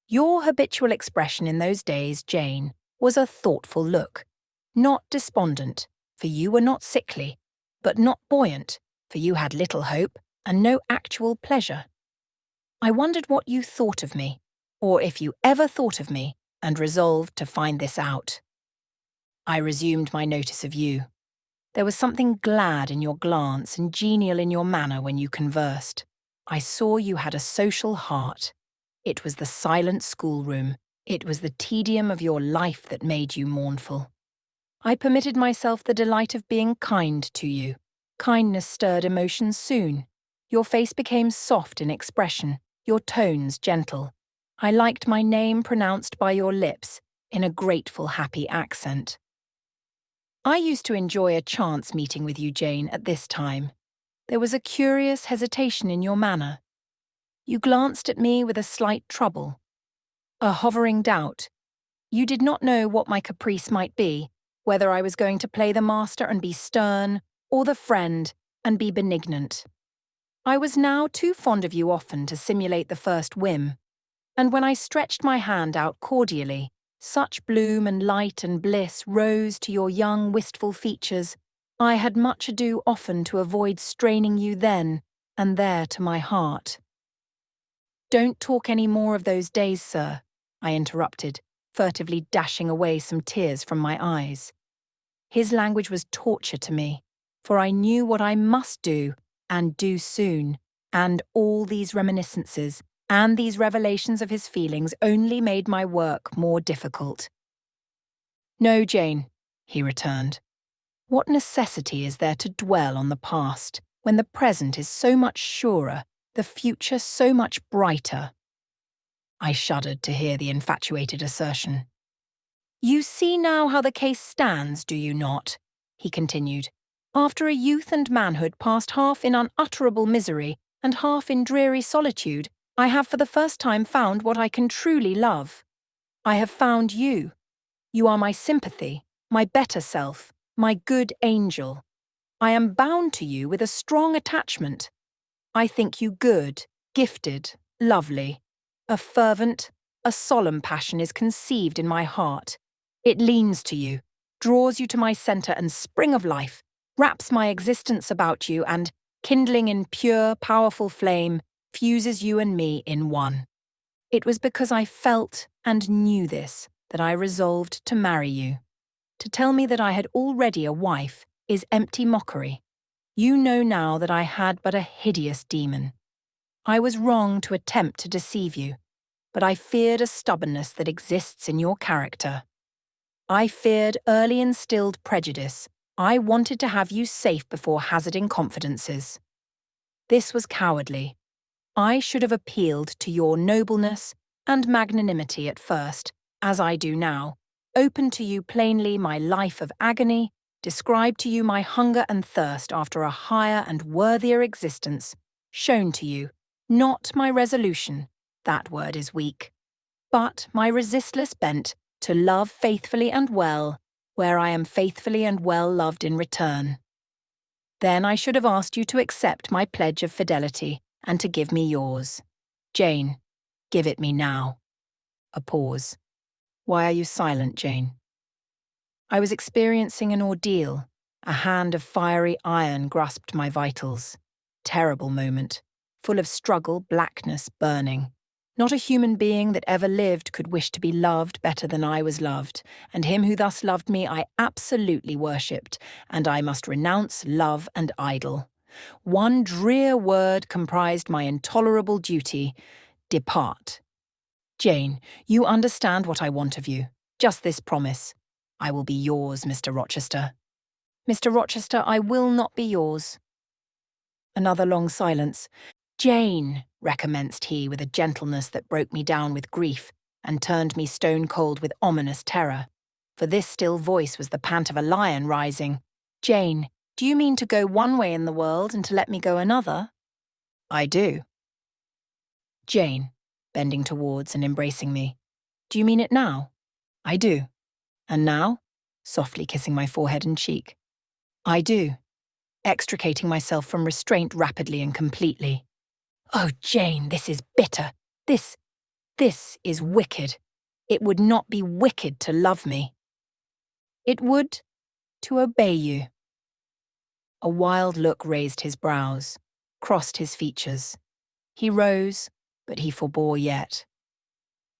[SPEAKER 1] Your habitual expression in those days, Jane, was a thoughtful look, not despondent, for you were not sickly, but not buoyant, for you had little hope and no actual pleasure. I wondered what you thought of me, or if you ever thought of me, and resolved to find this out. I resumed my notice of you. There was something glad in your glance and genial in your manner when you conversed. I saw you had a social heart. It was the silent schoolroom. It was the tedium of your life that made you mournful. I permitted myself the delight of being kind to you. Kindness stirred emotions soon. Your face became soft in expression, your tones gentle. I liked my name pronounced by your lips in a grateful, happy accent. I used to enjoy a chance meeting with you, Jane, at this time. There was a curious hesitation in your manner. You glanced at me with a slight trouble, a hovering doubt. You did not know what my caprice might be, whether I was going to play the master and be stern, or the friend and be benignant. I was now too fond of you often to simulate the first whim, and when I stretched my hand out cordially, such bloom and light and bliss rose to your young, wistful features, I had much ado often to avoid straining you then and there to my heart. "Don't talk any more of those days, sir," I interrupted, furtively dashing away some tears from my eyes. His language was torture to me, for I knew what I must do, and do soon, and all these reminiscences and these revelations of his feelings only made my work more difficult. "No, Jane," he returned. "What necessity is there to dwell on the past, when the present is so much surer, the future so much brighter?" I shuddered to hear the infatuated assertion. "You see now how the case stands, do you not?" he continued. "After a youth and manhood passed half in unutterable misery and half in dreary solitude, I have for the first time found what I can truly love. I have found you. You are my sympathy, my better self, my good angel. I am bound to you with a strong attachment. I think you good, gifted, lovely. A fervent, a solemn passion is conceived in my heart. It leans to you, draws you to my centre and spring of life, wraps my existence about you and, kindling in pure, powerful flame, fuses you and me in one. It was because I felt and knew this that I resolved to marry you. To tell me that I had already a wife is empty mockery. You know now that I had but a hideous demon. I was wrong to attempt to deceive you, but I feared a stubbornness that exists in your character. I feared early instilled prejudice. I wanted to have you safe before hazarding confidences. This was cowardly. I should have appealed to your nobleness and magnanimity at first, as I do now, opened to you plainly my life of agony, described to you my hunger and thirst after a higher and worthier existence, shown to you, not my resolution, that word is weak, but my resistless bent to love faithfully and well, where I am faithfully and well loved in return. Then I should have asked you to accept my pledge of fidelity and to give me yours. Jane, give it me now. A pause. Why are you silent, Jane? I was experiencing an ordeal. A hand of fiery iron grasped my vitals. Terrible moment, full of struggle, blackness, burning. Not a human being that ever lived could wish to be loved better than I was loved, and him who thus loved me I absolutely worshipped, and I must renounce love and idol. One drear word comprised my intolerable duty: depart. Jane, you understand what I want of you. Just this promise. I will be yours, Mr. Rochester. Mr. Rochester, I will not be yours. Another long silence. Jane, recommenced he with a gentleness that broke me down with grief and turned me stone cold with ominous terror. For this still voice was the pant of a lion rising. Jane, do you mean to go one way in the world and to let me go another? I do. Jane, bending towards and embracing me. Do you mean it now? I do. And now? Softly kissing my forehead and cheek. I do. Extricating myself from restraint rapidly and completely. Oh, Jane, this is bitter. This is wicked. It would not be wicked to love me. It would, to obey you. A wild look raised his brows, crossed his features. He rose, but he forbore yet.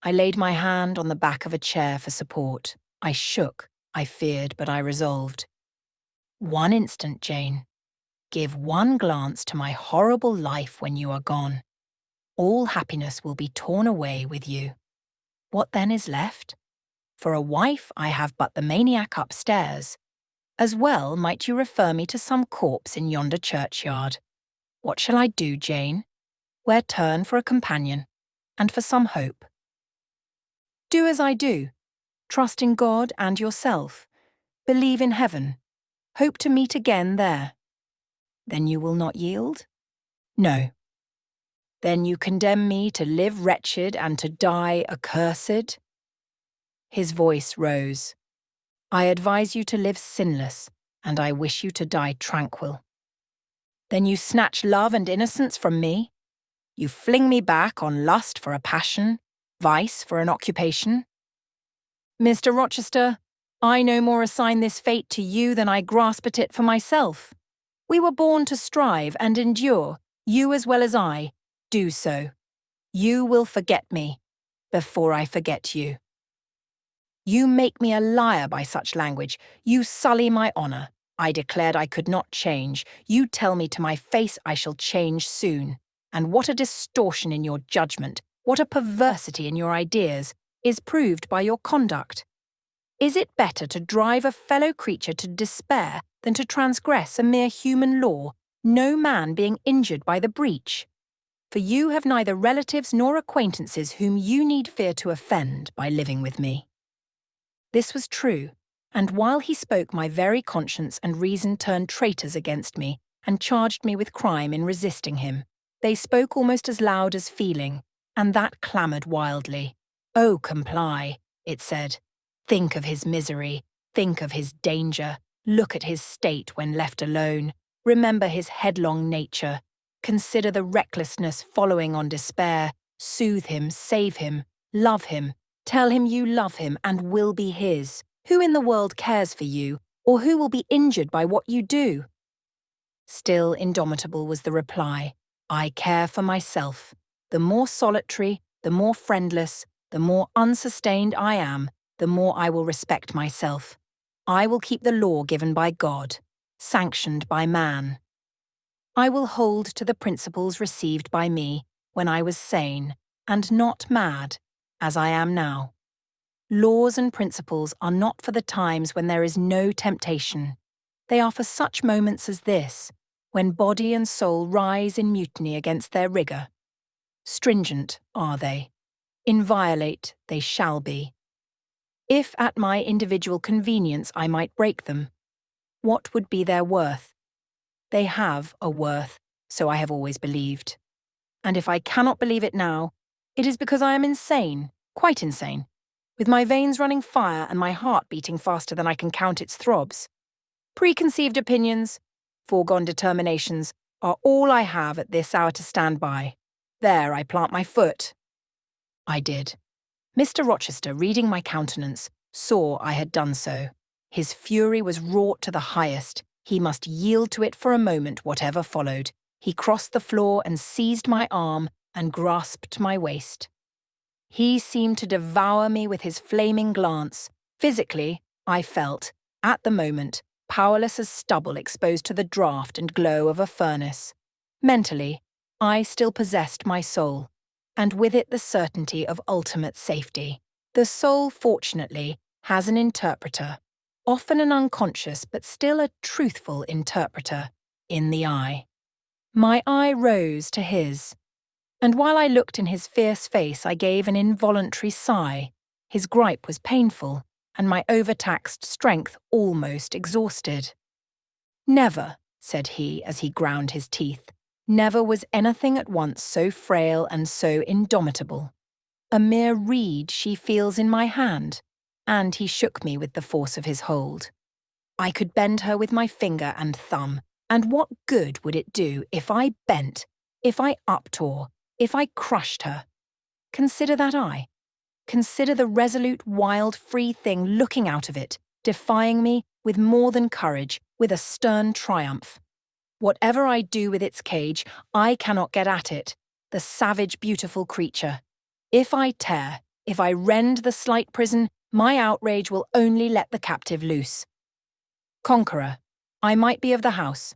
[SPEAKER 1] I laid my hand on the back of a chair for support. I shook, I feared, but I resolved. One instant, Jane. Give one glance to my horrible life when you are gone. All happiness will be torn away with you. What then is left? For a wife I have but the maniac upstairs. As well might you refer me to some corpse in yonder churchyard. What shall I do, Jane? Where turn for a companion, and for some hope? Do as I do. Trust in God and yourself. Believe in heaven. Hope to meet again there. Then you will not yield? No. Then you condemn me to live wretched and to die accursed? His voice rose. I advise you to live sinless, and I wish you to die tranquil. Then you snatch love and innocence from me? You fling me back on lust for a passion, vice for an occupation? Mr. Rochester, I no more assign this fate to you than I grasp at it for myself. We were born to strive and endure, you as well as I. Do so. You will forget me before I forget you. You make me a liar by such language. You sully my honour. I declared I could not change. You tell me to my face I shall change soon. And what a distortion in your judgment, what a perversity in your ideas, is proved by your conduct. Is it better to drive a fellow creature to despair than to transgress a mere human law, no man being injured by the breach? For you have neither relatives nor acquaintances whom you need fear to offend by living with me. This was true, and while he spoke my very conscience and reason turned traitors against me and charged me with crime in resisting him. They spoke almost as loud as feeling, and that clamoured wildly. "Oh, comply," it said. "Think of his misery, think of his danger, look at his state when left alone, remember his headlong nature, consider the recklessness following on despair, soothe him, save him, love him, tell him you love him and will be his. Who in the world cares for you, or who will be injured by what you do?" Still indomitable was the reply. I care for myself. The more solitary, the more friendless, the more unsustained I am, the more I will respect myself. I will keep the law given by God, sanctioned by man. I will hold to the principles received by me when I was sane and not mad, as I am now. Laws and principles are not for the times when there is no temptation. They are for such moments as this, when body and soul rise in mutiny against their rigour. Stringent are they. Inviolate they shall be. If at my individual convenience I might break them, what would be their worth? They have a worth, so I have always believed. And if I cannot believe it now, it is because I am insane, quite insane, with my veins running fire and my heart beating faster than I can count its throbs. Preconceived opinions, foregone determinations, are all I have at this hour to stand by. There I plant my foot. I did. Mr. Rochester, reading my countenance, saw I had done so. His fury was wrought to the highest. He must yield to it for a moment, whatever followed. He crossed the floor and seized my arm and grasped my waist. He seemed to devour me with his flaming glance. Physically, I felt, at the moment, powerless as stubble exposed to the draught and glow of a furnace. Mentally, I still possessed my soul, and with it the certainty of ultimate safety. The soul, fortunately, has an interpreter, often an unconscious but still a truthful interpreter, in the eye. My eye rose to his, and while I looked in his fierce face I gave an involuntary sigh. His gripe was painful, and my overtaxed strength almost exhausted. "Never," said he as he ground his teeth, "never was anything at once so frail and so indomitable. A mere reed she feels in my hand," and he shook me with the force of his hold. "I could bend her with my finger and thumb, and what good would it do if I bent, if I uptore, if I crushed her? Consider that eye. Consider the resolute, wild, free thing looking out of it, defying me with more than courage, with a stern triumph. Whatever I do with its cage, I cannot get at it, the savage, beautiful creature. If I tear, if I rend the slight prison, my outrage will only let the captive loose. Conqueror, I might be of the house,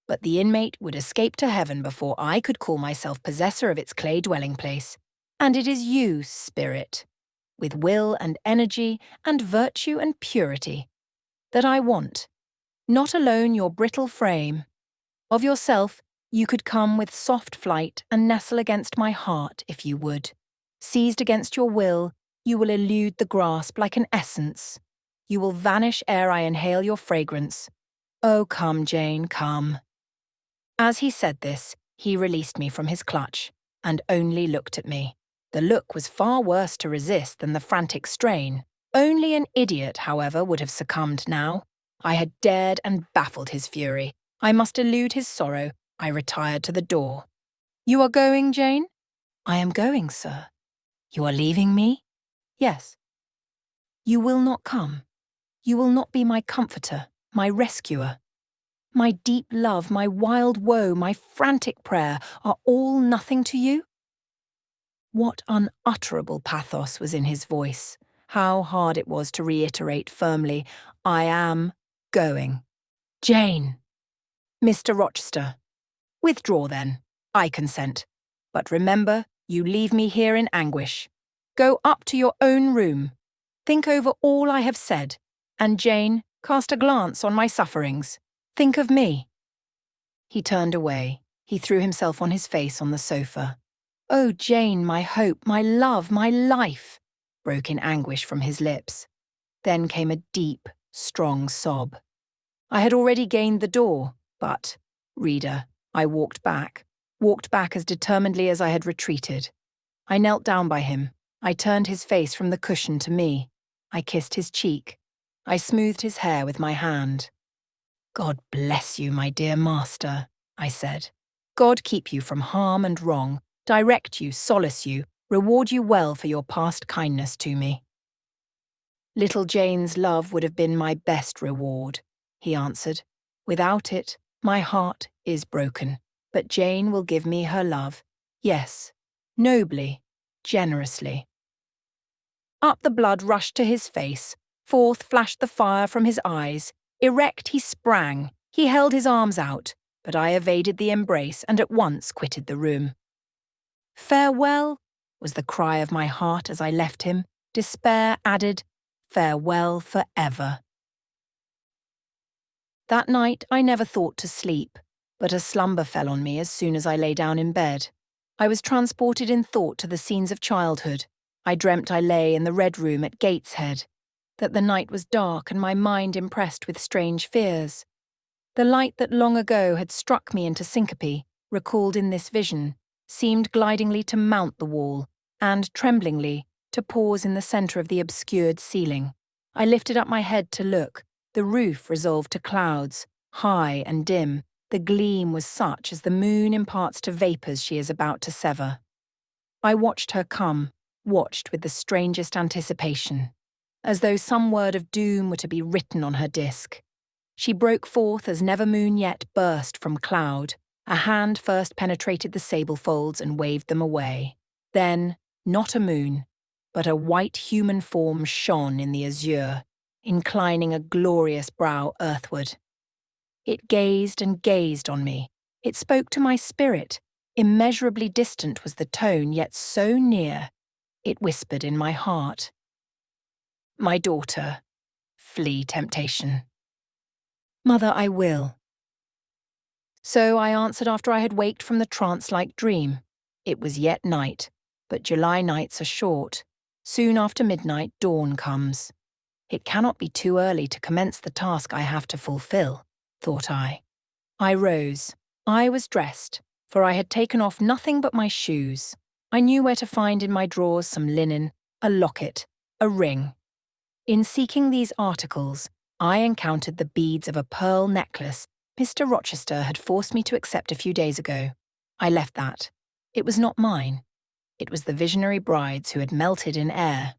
[SPEAKER 1] but the inmate would escape to heaven before I could call myself possessor of its clay dwelling place. And it is you, spirit, with will and energy and virtue and purity, that I want, not alone your brittle frame. Of yourself, you could come with soft flight and nestle against my heart if you would. Seized against your will, you will elude the grasp like an essence. You will vanish ere I inhale your fragrance. Oh, come, Jane, come. As he said this, he released me from his clutch and only looked at me. The look was far worse to resist than the frantic strain. Only an idiot, however, would have succumbed now. I had dared and baffled his fury. I must elude his sorrow. I retired to the door. "You are going, Jane?" "I am going, sir." "You are leaving me?" "Yes." "You will not come. You will not be my comforter, my rescuer. My deep love, my wild woe, my frantic prayer are all nothing to you?" What unutterable pathos was in his voice. How hard it was to reiterate firmly, "I am going." "Jane!" "Mr. Rochester." "Withdraw then. I consent. But remember, you leave me here in anguish. Go up to your own room. Think over all I have said. And Jane, cast a glance on my sufferings. Think of me." He turned away. He threw himself on his face on the sofa. "Oh, Jane, my hope, my love, my life," broke in anguish from his lips. Then came a deep, strong sob. I had already gained the door, but, reader, I walked back as determinedly as I had retreated. I knelt down by him. I turned his face from the cushion to me. I kissed his cheek. I smoothed his hair with my hand. "God bless you, my dear master," I said. "God keep you from harm and wrong, direct you, solace you, reward you well for your past kindness to me." "Little Jane's love would have been my best reward," he answered. "Without it, my heart is broken. But Jane will give me her love. Yes, nobly, generously." Up the blood rushed to his face, forth flashed the fire from his eyes. Erect he sprang, he held his arms out, but I evaded the embrace and at once quitted the room. "Farewell," was the cry of my heart as I left him. Despair added, "Farewell forever." That night I never thought to sleep, but a slumber fell on me as soon as I lay down in bed. I was transported in thought to the scenes of childhood. I dreamt I lay in the Red Room at Gateshead, that the night was dark and my mind impressed with strange fears. The light that long ago had struck me into syncope, recalled in this vision, seemed glidingly to mount the wall, and, tremblingly, to pause in the centre of the obscured ceiling. I lifted up my head to look. The roof resolved to clouds, high and dim. The gleam was such as the moon imparts to vapours she is about to sever. I watched her come, watched with the strangest anticipation, as though some word of doom were to be written on her disk. She broke forth as never moon yet burst from cloud. A hand first penetrated the sable folds and waved them away. Then, not a moon, but a white human form shone in the azure, inclining a glorious brow earthward. It gazed and gazed on me. It spoke to my spirit. Immeasurably distant was the tone, yet so near. It whispered in my heart, "My daughter, flee temptation." "Mother, I will." So I answered after I had waked from the trance-like dream. It was yet night, but July nights are short. Soon after midnight, dawn comes. It cannot be too early to commence the task I have to fulfill, thought I. I rose. I was dressed, for I had taken off nothing but my shoes. I knew where to find in my drawers some linen, a locket, a ring. In seeking these articles, I encountered the beads of a pearl necklace Mr. Rochester had forced me to accept a few days ago. I left that. It was not mine. It was the visionary bride's who had melted in air.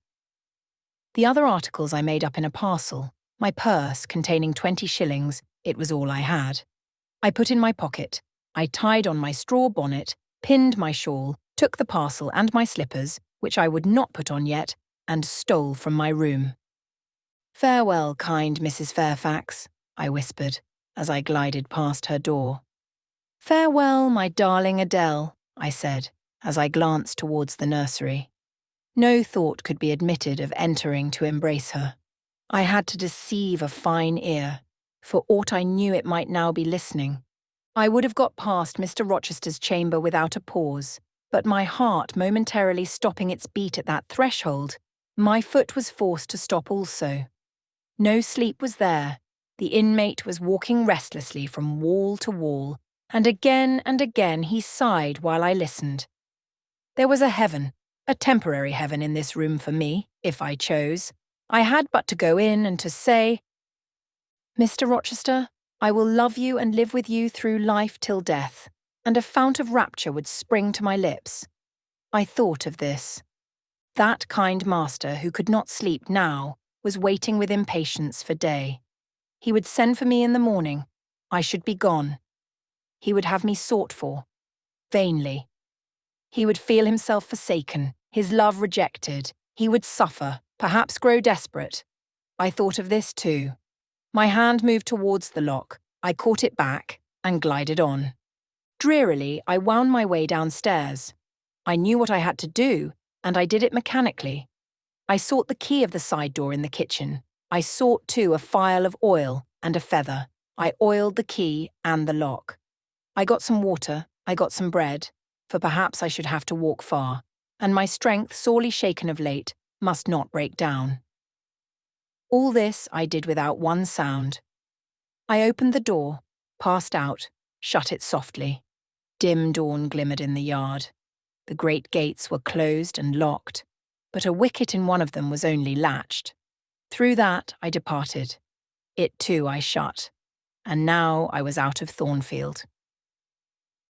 [SPEAKER 1] The other articles I made up in a parcel. My purse, containing 20 shillings, it was all I had. I put in my pocket. I tied on my straw bonnet, pinned my shawl, took the parcel and my slippers, which I would not put on yet, and stole from my room. "Farewell, kind Mrs. Fairfax," I whispered, as I glided past her door. "Farewell, my darling Adele," I said, as I glanced towards the nursery. No thought could be admitted of entering to embrace her. I had to deceive a fine ear. For aught I knew, it might now be listening. I would have got past Mr. Rochester's chamber without a pause, but my heart momentarily stopping its beat at that threshold, my foot was forced to stop also. No sleep was there. The inmate was walking restlessly from wall to wall, and again he sighed while I listened. There was a heaven, a temporary heaven in this room for me, if I chose. I had but to go in and to say, "Mr. Rochester, I will love you and live with you through life till death," and a fount of rapture would spring to my lips. I thought of this. That kind master who could not sleep now was waiting with impatience for day. He would send for me in the morning. I should be gone. He would have me sought for, vainly. He would feel himself forsaken, his love rejected. He would suffer, perhaps grow desperate. I thought of this too. My hand moved towards the lock. I caught it back and glided on. Drearily, I wound my way downstairs. I knew what I had to do, and I did it mechanically. I sought the key of the side door in the kitchen. I sought, too, a phial of oil and a feather. I oiled the key and the lock. I got some water, I got some bread, for perhaps I should have to walk far, and my strength, sorely shaken of late, must not break down. All this I did without one sound. I opened the door, passed out, shut it softly. Dim dawn glimmered in the yard. The great gates were closed and locked, but a wicket in one of them was only latched. Through that I departed. It too I shut, and now I was out of Thornfield.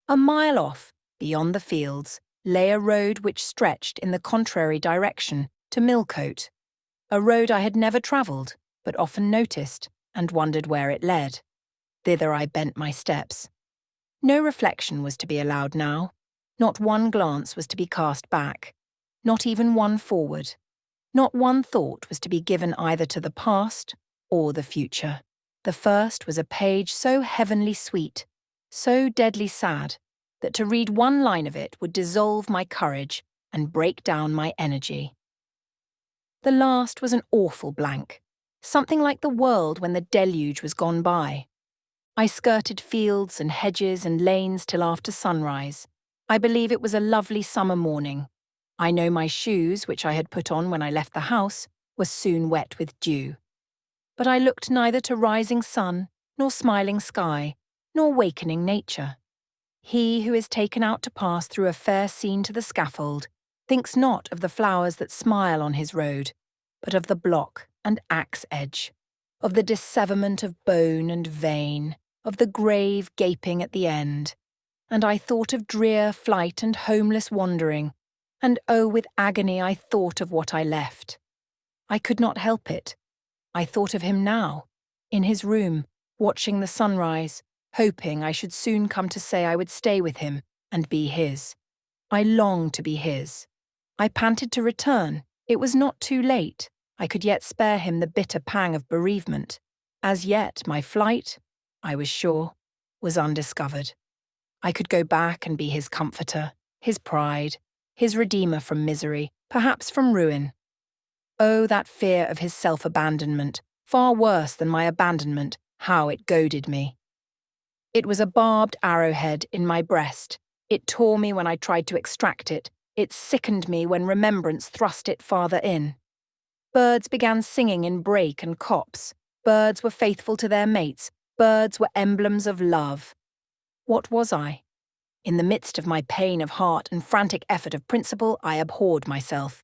[SPEAKER 1] A mile off, beyond the fields, lay a road which stretched in the contrary direction to Millcote, a road I had never travelled, but often noticed, and wondered where it led. Thither I bent my steps. No reflection was to be allowed now. Not one glance was to be cast back. Not even one forward. Not one thought was to be given either to the past or the future. The first was a page so heavenly sweet, so deadly sad, that to read one line of it would dissolve my courage and break down my energy. The last was an awful blank, something like the world when the deluge was gone by. I skirted fields and hedges and lanes till after sunrise. I believe it was a lovely summer morning. I know my shoes, which I had put on when I left the house, were soon wet with dew. But I looked neither to rising sun, nor smiling sky, nor wakening nature. He who is taken out to pass through a fair scene to the scaffold thinks not of the flowers that smile on his road, but of the block and axe edge, of the disseverment of bone and vein, of the grave gaping at the end. And I thought of drear flight and homeless wandering, and oh, with agony I thought of what I left. I could not help it. I thought of him now, in his room, watching the sunrise, hoping I should soon come to say I would stay with him and be his. I longed to be his. I panted to return. It was not too late. I could yet spare him the bitter pang of bereavement. As yet, my flight, I was sure, was undiscovered. I could go back and be his comforter, his pride, his redeemer from misery, perhaps from ruin. Oh, that fear of his self-abandonment, far worse than my abandonment, how it goaded me. It was a barbed arrowhead in my breast. It tore me when I tried to extract it. It sickened me when remembrance thrust it farther in. Birds began singing in brake and copse. Birds were faithful to their mates. Birds were emblems of love. What was I? In the midst of my pain of heart and frantic effort of principle, I abhorred myself.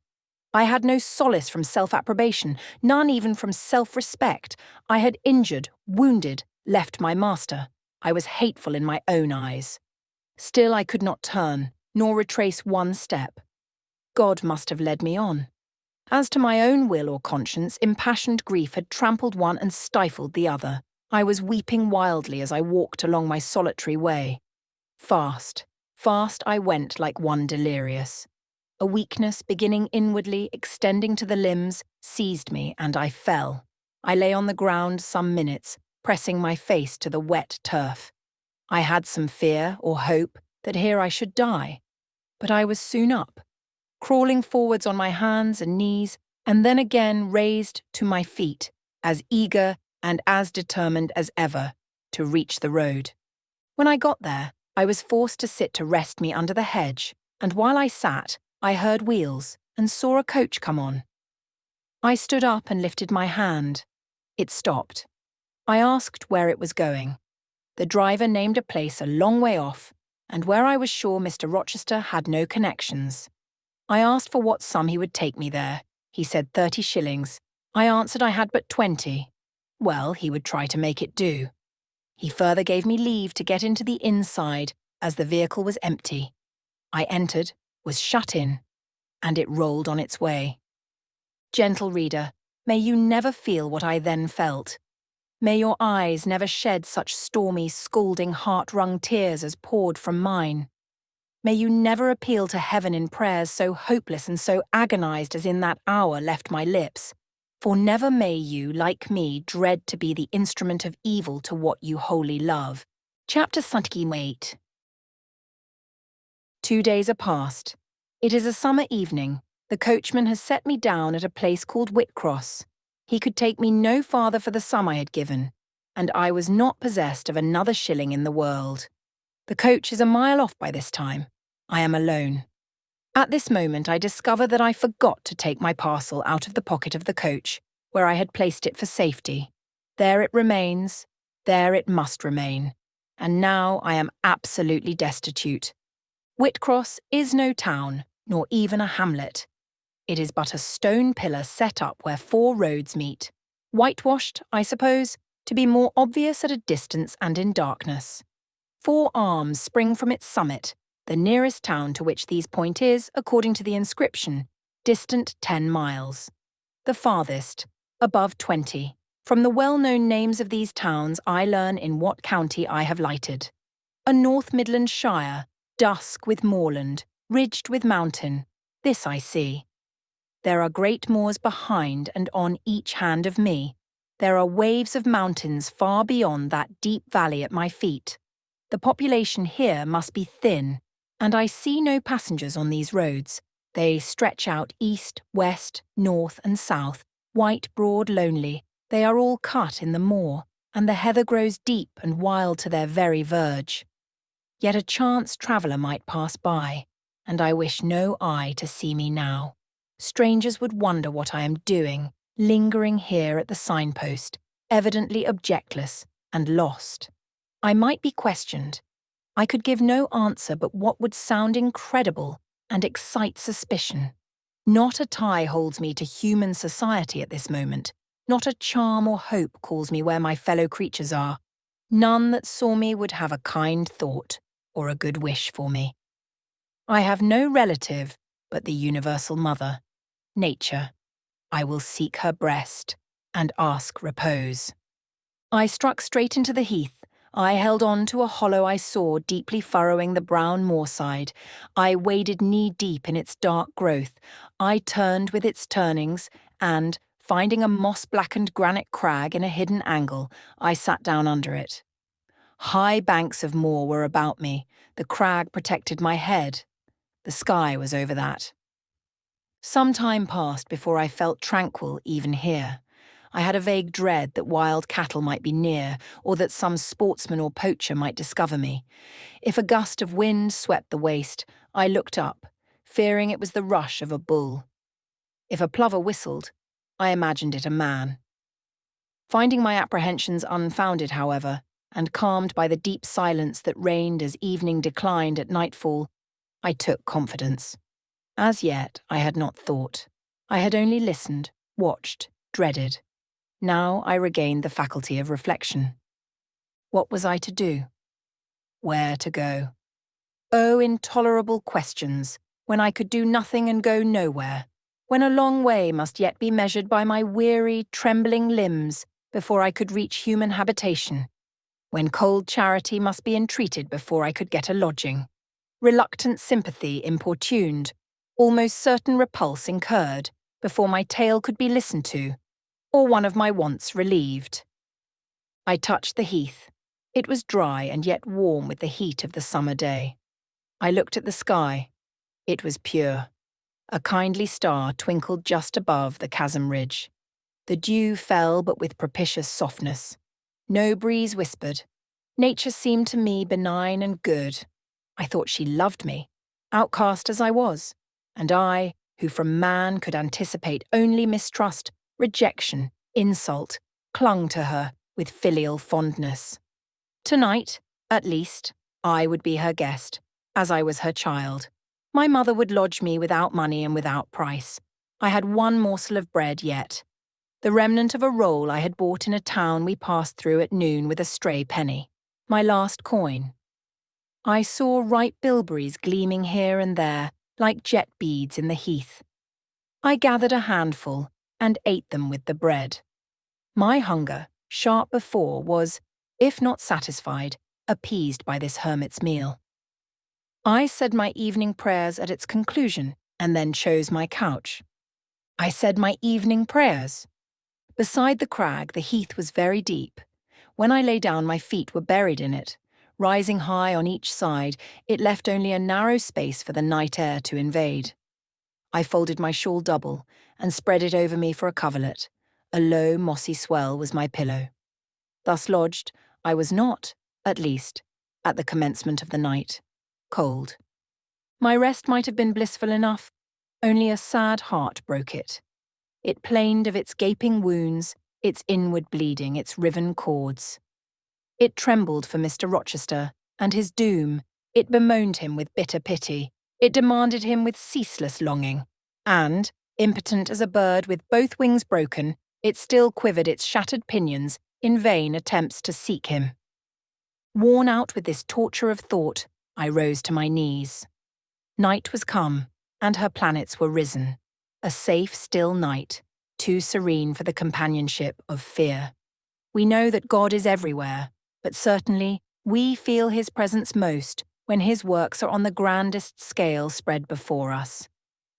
[SPEAKER 1] I had no solace from self-approbation, none even from self-respect. I had injured, wounded, left my master. I was hateful in my own eyes. Still I could not turn, nor retrace one step. God must have led me on. As to my own will or conscience, impassioned grief had trampled one and stifled the other. I was weeping wildly as I walked along my solitary way. Fast, fast I went like one delirious. A weakness, beginning inwardly, extending to the limbs, seized me, and I fell. I lay on the ground some minutes, pressing my face to the wet turf. I had some fear or hope that here I should die. But I was soon up, crawling forwards on my hands and knees, and then again raised to my feet, as eager and as determined as ever to reach the road. When I got there, I was forced to sit to rest me under the hedge, and while I sat, I heard wheels and saw a coach come on. I stood up and lifted my hand. It stopped. I asked where it was going. The driver named a place a long way off, and where I was sure Mr. Rochester had no connections. I asked for what sum he would take me there. He said 30 shillings. I answered I had but 20. Well, he would try to make it do. He further gave me leave to get into the inside, as the vehicle was empty. I entered, was shut in, and it rolled on its way. Gentle reader, may you never feel what I then felt. May your eyes never shed such stormy, scalding, heart-wrung tears as poured from mine. May you never appeal to heaven in prayers so hopeless and so agonized as in that hour left my lips. For never may you, like me, dread to be the instrument of evil to what you wholly love. Chapter 38. 2 days are past. It is a summer evening. The coachman has set me down at a place called Whitcross. He could take me no farther for the sum I had given, and I was not possessed of another shilling in the world. The coach is a mile off by this time. I am alone. At this moment I discover that I forgot to take my parcel out of the pocket of the coach, where I had placed it for safety. There it remains, there it must remain, and now I am absolutely destitute. Whitcross is no town, nor even a hamlet. It is but a stone pillar set up where 4 roads meet, whitewashed, I suppose, to be more obvious at a distance and in darkness. 4 arms spring from its summit, the nearest town to which these point is, according to the inscription, distant 10 miles. The farthest, above 20. From the well-known names of these towns I learn in what county I have lighted. A North Midland shire, dusk with moorland, ridged with mountain. This I see. There are great moors behind and on each hand of me. There are waves of mountains far beyond that deep valley at my feet. The population here must be thin, and I see no passengers on these roads. They stretch out east, west, north and south, white, broad, lonely. They are all cut in the moor, and the heather grows deep and wild to their very verge. Yet a chance traveller might pass by, and I wish no eye to see me now. Strangers would wonder what I am doing, lingering here at the signpost, evidently objectless and lost. I might be questioned. I could give no answer but what would sound incredible and excite suspicion. Not a tie holds me to human society at this moment. Not a charm or hope calls me where my fellow creatures are. None that saw me would have a kind thought or a good wish for me. I have no relative but the universal mother, Nature. I will seek her breast and ask repose. I struck straight into the heath. I held on to a hollow I saw deeply furrowing the brown moorside. I waded knee-deep in its dark growth. I turned with its turnings, and, finding a moss-blackened granite crag in a hidden angle, I sat down under it. High banks of moor were about me. The crag protected my head. The sky was over that. Some time passed before I felt tranquil even here. I had a vague dread that wild cattle might be near, or that some sportsman or poacher might discover me. If a gust of wind swept the waste, I looked up, fearing it was the rush of a bull. If a plover whistled, I imagined it a man. Finding my apprehensions unfounded, however, and calmed by the deep silence that reigned as evening declined at nightfall, I took confidence. As yet, I had not thought. I had only listened, watched, dreaded. Now I regained the faculty of reflection. What was I to do? Where to go? Oh, intolerable questions, when I could do nothing and go nowhere, when a long way must yet be measured by my weary, trembling limbs before I could reach human habitation, when cold charity must be entreated before I could get a lodging, reluctant sympathy importuned, almost certain repulse incurred before my tale could be listened to, or one of my wants relieved. I touched the heath. It was dry and yet warm with the heat of the summer day. I looked at the sky. It was pure. A kindly star twinkled just above the chasm ridge. The dew fell but with propitious softness. No breeze whispered. Nature seemed to me benign and good. I thought she loved me, outcast as I was, and I, who from man could anticipate only mistrust, rejection, insult, clung to her with filial fondness. Tonight, at least, I would be her guest, as I was her child. My mother would lodge me without money and without price. I had one morsel of bread yet, the remnant of a roll I had bought in a town we passed through at noon with a stray penny. My last coin. I saw ripe bilberries gleaming here and there, like jet beads in the heath. I gathered a handful and ate them with the bread. My hunger, sharp before, was, if not satisfied, appeased by this hermit's meal. I said my evening prayers at its conclusion and then chose my couch. I said my evening prayers. Beside the crag, the heath was very deep. When I lay down, my feet were buried in it. Rising high on each side, it left only a narrow space for the night air to invade. I folded my shawl double and spread it over me for a coverlet. A low, mossy swell was my pillow. Thus lodged, I was not, at least, at the commencement of the night, cold. My rest might have been blissful enough, only a sad heart broke it. It plained of its gaping wounds, its inward bleeding, its riven cords. It trembled for Mr. Rochester and his doom. It bemoaned him with bitter pity. It demanded him with ceaseless longing. And, impotent as a bird with both wings broken, it still quivered its shattered pinions in vain attempts to seek him. Worn out with this torture of thought, I rose to my knees. Night was come, and her planets were risen. A safe, still night, too serene for the companionship of fear. We know that God is everywhere, but certainly we feel his presence most when his works are on the grandest scale spread before us.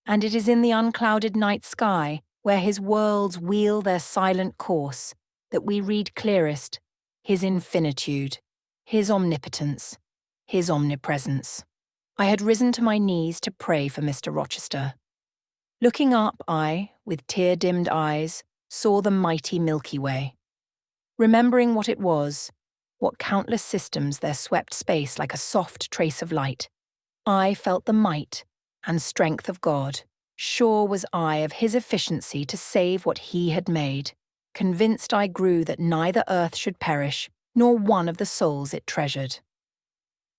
[SPEAKER 1] And it is in the unclouded night sky, where his worlds wheel their silent course, that we read clearest his infinitude, his omnipotence, his omnipresence. I had risen to my knees to pray for Mr. Rochester. Looking up, I, with tear-dimmed eyes, saw the mighty Milky Way. Remembering what it was, what countless systems there swept space like a soft trace of light, I felt the might and strength of God. Sure was I of his efficiency to save what he had made. Convinced I grew that neither earth should perish, nor one of the souls it treasured.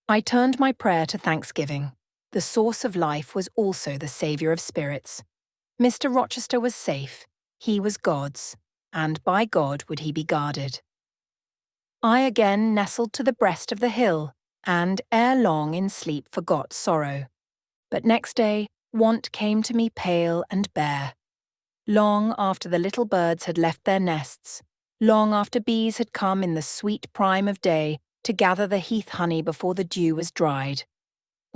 [SPEAKER 1] I turned my prayer to thanksgiving. The source of life was also the saviour of spirits. Mr. Rochester was safe, he was God's, and by God would he be guarded. I again nestled to the breast of the hill, and ere long in sleep forgot sorrow. But next day, want came to me pale and bare. Long after the little birds had left their nests, long after bees had come in the sweet prime of day to gather the heath honey before the dew was dried,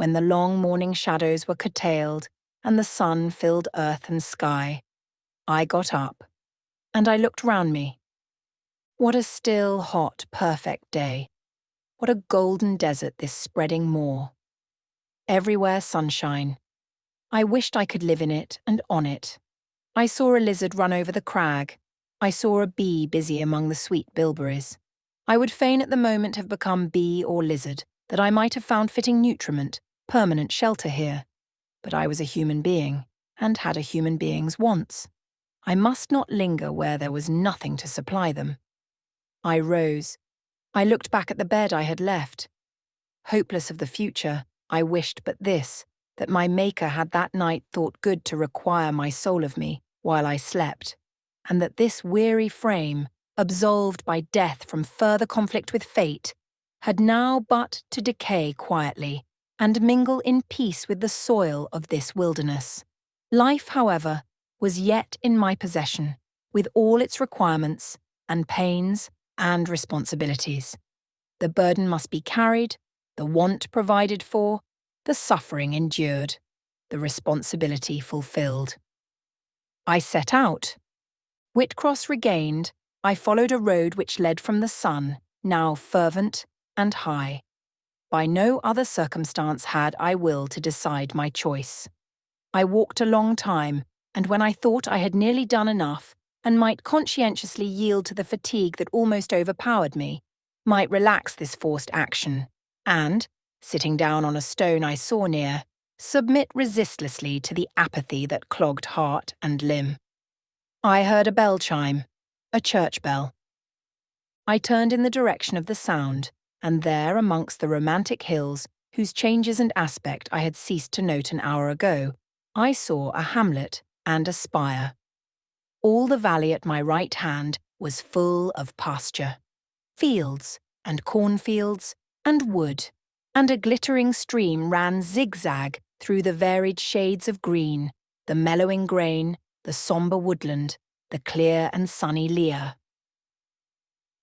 [SPEAKER 1] when the long morning shadows were curtailed and the sun filled earth and sky, I got up, and I looked round me. What a still, hot, perfect day. What a golden desert this spreading moor. Everywhere sunshine. I wished I could live in it and on it. I saw a lizard run over the crag. I saw a bee busy among the sweet bilberries. I would fain at the moment have become bee or lizard, that I might have found fitting nutriment, permanent shelter here. But I was a human being, and had a human being's wants. I must not linger where there was nothing to supply them. I rose. I looked back at the bed I had left. Hopeless of the future, I wished but this, that my Maker had that night thought good to require my soul of me while I slept, and that this weary frame, absolved by death from further conflict with fate, had now but to decay quietly and mingle in peace with the soil of this wilderness. Life, however, was yet in my possession, with all its requirements and pains and responsibilities. The burden must be carried, the want provided for, the suffering endured, the responsibility fulfilled. I set out. Whitcross regained, I followed a road which led from the sun, now fervent and high. By no other circumstance had I will to decide my choice. I walked a long time, and when I thought I had nearly done enough, and might conscientiously yield to the fatigue that almost overpowered me, might relax this forced action, and, sitting down on a stone I saw near, submit resistlessly to the apathy that clogged heart and limb. I heard a bell chime, a church bell. I turned in the direction of the sound, and there amongst the romantic hills, whose changes and aspect I had ceased to note an hour ago, I saw a hamlet and a spire. All the valley at my right hand was full of pasture, fields and cornfields and wood, and a glittering stream ran zigzag through the varied shades of green, the mellowing grain, the sombre woodland, the clear and sunny lea.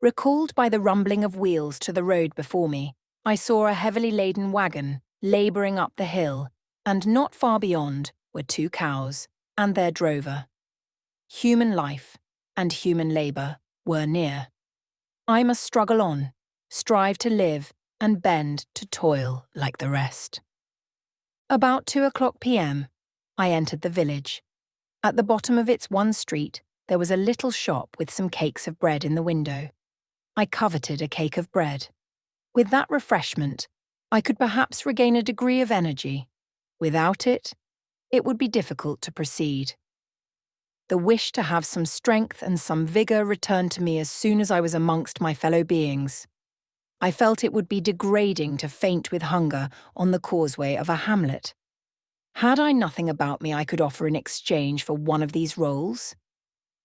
[SPEAKER 1] Recalled by the rumbling of wheels to the road before me, I saw a heavily laden wagon labouring up the hill, and not far beyond were 2 cows and their drover. Human life and human labour were near. I must struggle on, strive to live, and bend to toil like the rest. About 2:00 p.m., I entered the village. At the bottom of its one street, there was a little shop with some cakes of bread in the window. I coveted a cake of bread. With that refreshment, I could perhaps regain a degree of energy. Without it, it would be difficult to proceed. The wish to have some strength and some vigour returned to me as soon as I was amongst my fellow beings. I felt it would be degrading to faint with hunger on the causeway of a hamlet. Had I nothing about me I could offer in exchange for one of these rolls?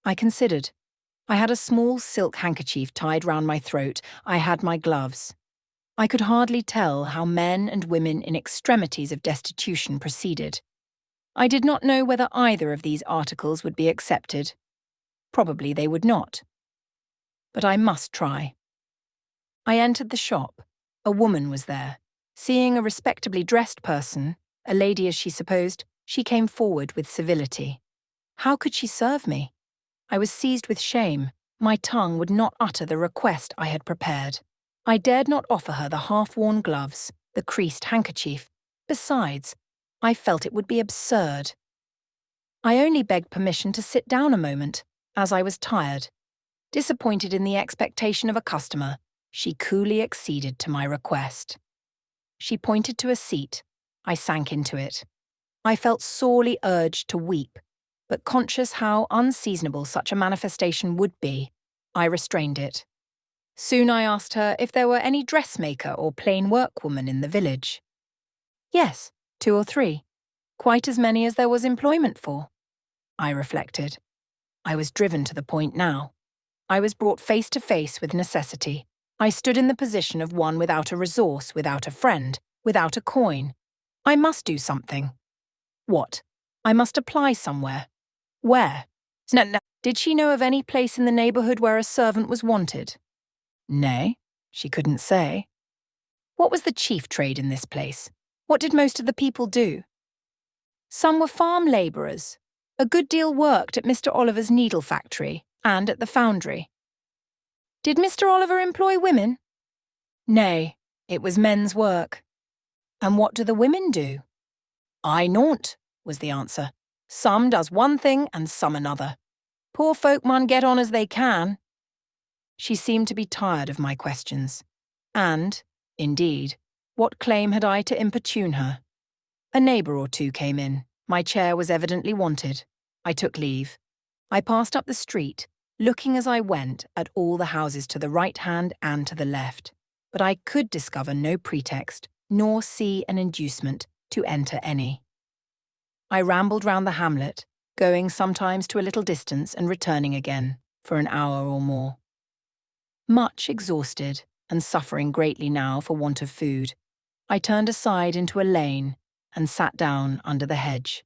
[SPEAKER 1] I considered. I had a small silk handkerchief tied round my throat. I had my gloves. I could hardly tell how men and women in extremities of destitution proceeded. I did not know whether either of these articles would be accepted. Probably they would not. But I must try. I entered the shop. A woman was there. Seeing a respectably dressed person, a lady as she supposed, she came forward with civility. How could she serve me? I was seized with shame. My tongue would not utter the request I had prepared. I dared not offer her the half-worn gloves, the creased handkerchief. Besides, I felt it would be absurd. I only begged permission to sit down a moment, as I was tired. Disappointed in the expectation of a customer, she coolly acceded to my request. She pointed to a seat. I sank into it. I felt sorely urged to weep, but conscious how unseasonable such a manifestation would be, I restrained it. Soon I asked her if there were any dressmaker or plain workwoman in the village. Yes, 2 or 3. Quite as many as there was employment for. I reflected. I was driven to the point now. I was brought face to face with necessity. I stood in the position of one without a resource, without a friend, without a coin. I must do something. What? I must apply somewhere. Where? No. Did she know of any place in the neighbourhood where a servant was wanted? Nay, she couldn't say. What was the chief trade in this place? What did most of the people do? Some were farm labourers. A good deal worked at Mr. Oliver's needle factory and at the foundry. Did Mr. Oliver employ women? Nay, it was men's work. And what do the women do? I naught, was the answer. Some does one thing and some another. Poor folk mun get on as they can. She seemed to be tired of my questions. And, indeed, what claim had I to importune her? A neighbour or two came in. My chair was evidently wanted. I took leave. I passed up the street, looking as I went at all the houses to the right hand and to the left, but I could discover no pretext, nor see an inducement to enter any. I rambled round the hamlet, going sometimes to a little distance and returning again, for an hour or more. Much exhausted, and suffering greatly now for want of food, I turned aside into a lane and sat down under the hedge.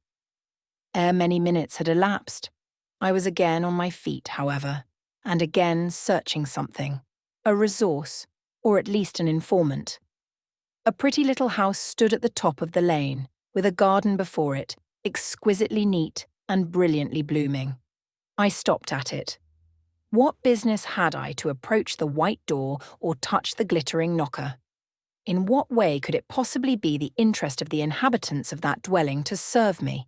[SPEAKER 1] Ere many minutes had elapsed, I was again on my feet, however, and again searching something, a resource, or at least an informant. A pretty little house stood at the top of the lane, with a garden before it, exquisitely neat and brilliantly blooming. I stopped at it. What business had I to approach the white door or touch the glittering knocker? In what way could it possibly be the interest of the inhabitants of that dwelling to serve me?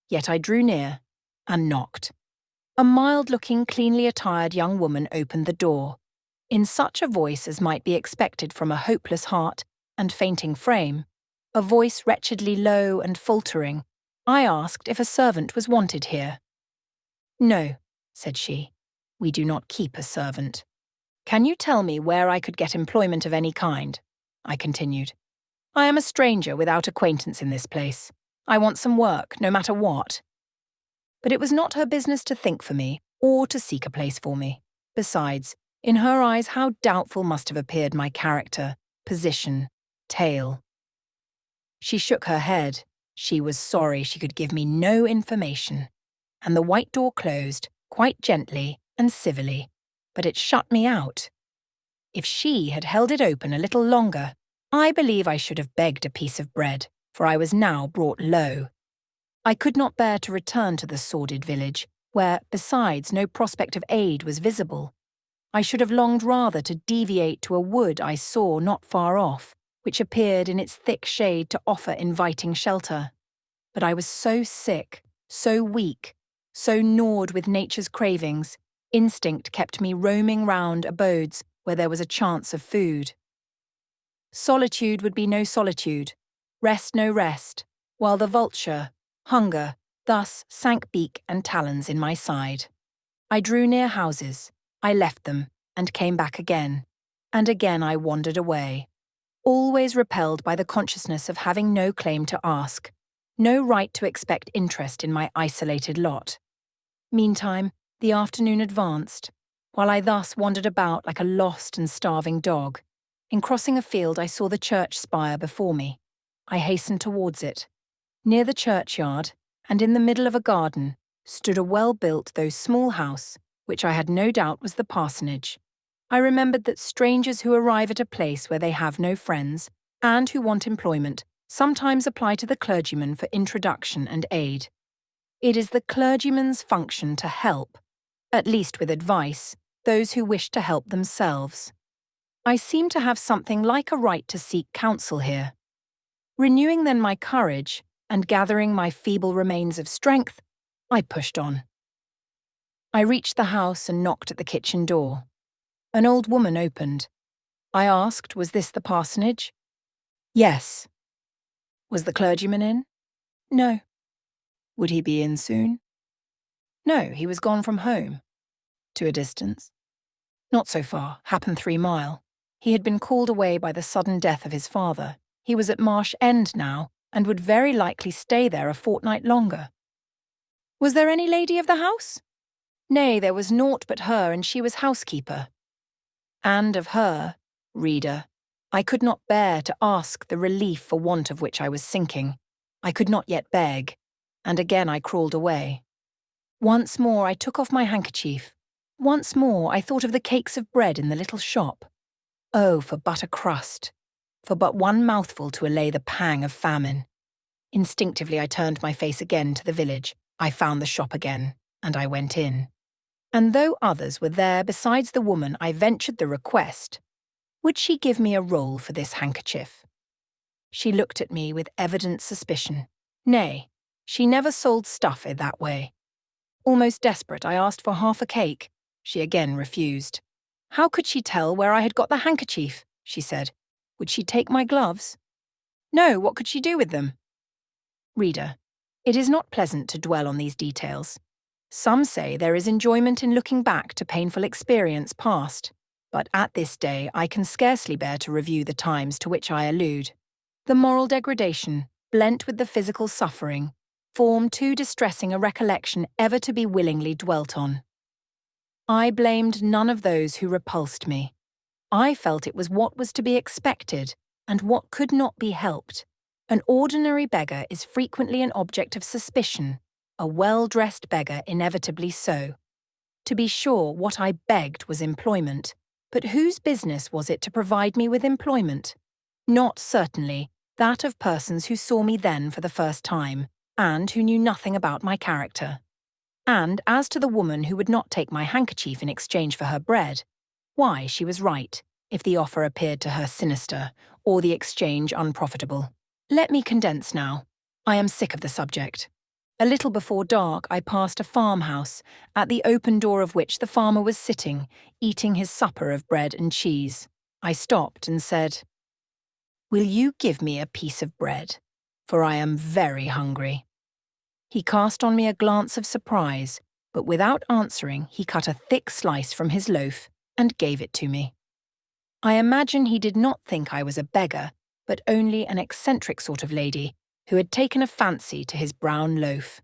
[SPEAKER 1] Yet I drew near and knocked. A mild-looking, cleanly attired young woman opened the door. In such a voice as might be expected from a hopeless heart and fainting frame, a voice wretchedly low and faltering, I asked if a servant was wanted here. No, said she, we do not keep a servant. "Can you tell me where I could get employment of any kind?" I continued. "I am a stranger without acquaintance in this place. I want some work, no matter what." But it was not her business to think for me or to seek a place for me. Besides, in her eyes, how doubtful must have appeared my character, position, tale. She shook her head. She was sorry she could give me no information. And the white door closed, quite gently and civilly, but it shut me out. If she had held it open a little longer, I believe I should have begged a piece of bread, for I was now brought low. I could not bear to return to the sordid village, where, besides, no prospect of aid was visible. I should have longed rather to deviate to a wood I saw not far off, which appeared in its thick shade to offer inviting shelter. But I was so sick, so weak, so gnawed with nature's cravings, instinct kept me roaming round abodes where there was a chance of food. Solitude would be no solitude, rest no rest, while the vulture, hunger, thus sank beak and talons in my side. I drew near houses, I left them, and came back again, and again I wandered away, always repelled by the consciousness of having no claim to ask, no right to expect interest in my isolated lot. Meantime, the afternoon advanced, while I thus wandered about like a lost and starving dog. In crossing a field, I saw the church spire before me. I hastened towards it. Near the churchyard, and in the middle of a garden, stood a well-built though small house, which I had no doubt was the parsonage. I remembered that strangers who arrive at a place where they have no friends, and who want employment, sometimes apply to the clergyman for introduction and aid. It is the clergyman's function to help, at least with advice, those who wish to help themselves. I seem to have something like a right to seek counsel here. Renewing then my courage, and gathering my feeble remains of strength, I pushed on. I reached the house and knocked at the kitchen door. An old woman opened. I asked, was this the parsonage? Yes. Was the clergyman in? No. Would he be in soon? No, he was gone from home. To a distance? Not so far, happen 3 mile. He had been called away by the sudden death of his father. He was at Marsh End now, and would very likely stay there a fortnight longer. Was there any lady of the house? Nay, there was naught but her, and she was housekeeper. And of her, reader, I could not bear to ask the relief for want of which I was sinking. I could not yet beg, and again I crawled away. Once more I took off my handkerchief. Once more I thought of the cakes of bread in the little shop. Oh, for but a crust, for but one mouthful to allay the pang of famine. Instinctively I turned my face again to the village. I found the shop again, and I went in. And though others were there besides the woman, I ventured the request. Would she give me a roll for this handkerchief? She looked at me with evident suspicion. Nay, she never sold stuff in that way. Almost desperate, I asked for half a cake. She again refused. How could she tell where I had got the handkerchief? She said. Would she take my gloves? No, what could she do with them? Reader, it is not pleasant to dwell on these details. Some say there is enjoyment in looking back to painful experience past, but at this day I can scarcely bear to review the times to which I allude. The moral degradation, blent with the physical suffering, form too distressing a recollection ever to be willingly dwelt on. I blamed none of those who repulsed me. I felt it was what was to be expected, and what could not be helped. An ordinary beggar is frequently an object of suspicion, a well-dressed beggar inevitably so. To be sure, what I begged was employment, but whose business was it to provide me with employment? Not, certainly, that of persons who saw me then for the first time, and who knew nothing about my character. And as to the woman who would not take my handkerchief in exchange for her bread, why, she was right, if the offer appeared to her sinister, or the exchange unprofitable. Let me condense now. I am sick of the subject. A little before dark, I passed a farmhouse, at the open door of which the farmer was sitting, eating his supper of bread and cheese. I stopped and said, "Will you give me a piece of bread? For I am very hungry." He cast on me a glance of surprise, but without answering, he cut a thick slice from his loaf, and gave it to me. I imagine he did not think I was a beggar, but only an eccentric sort of lady who had taken a fancy to his brown loaf.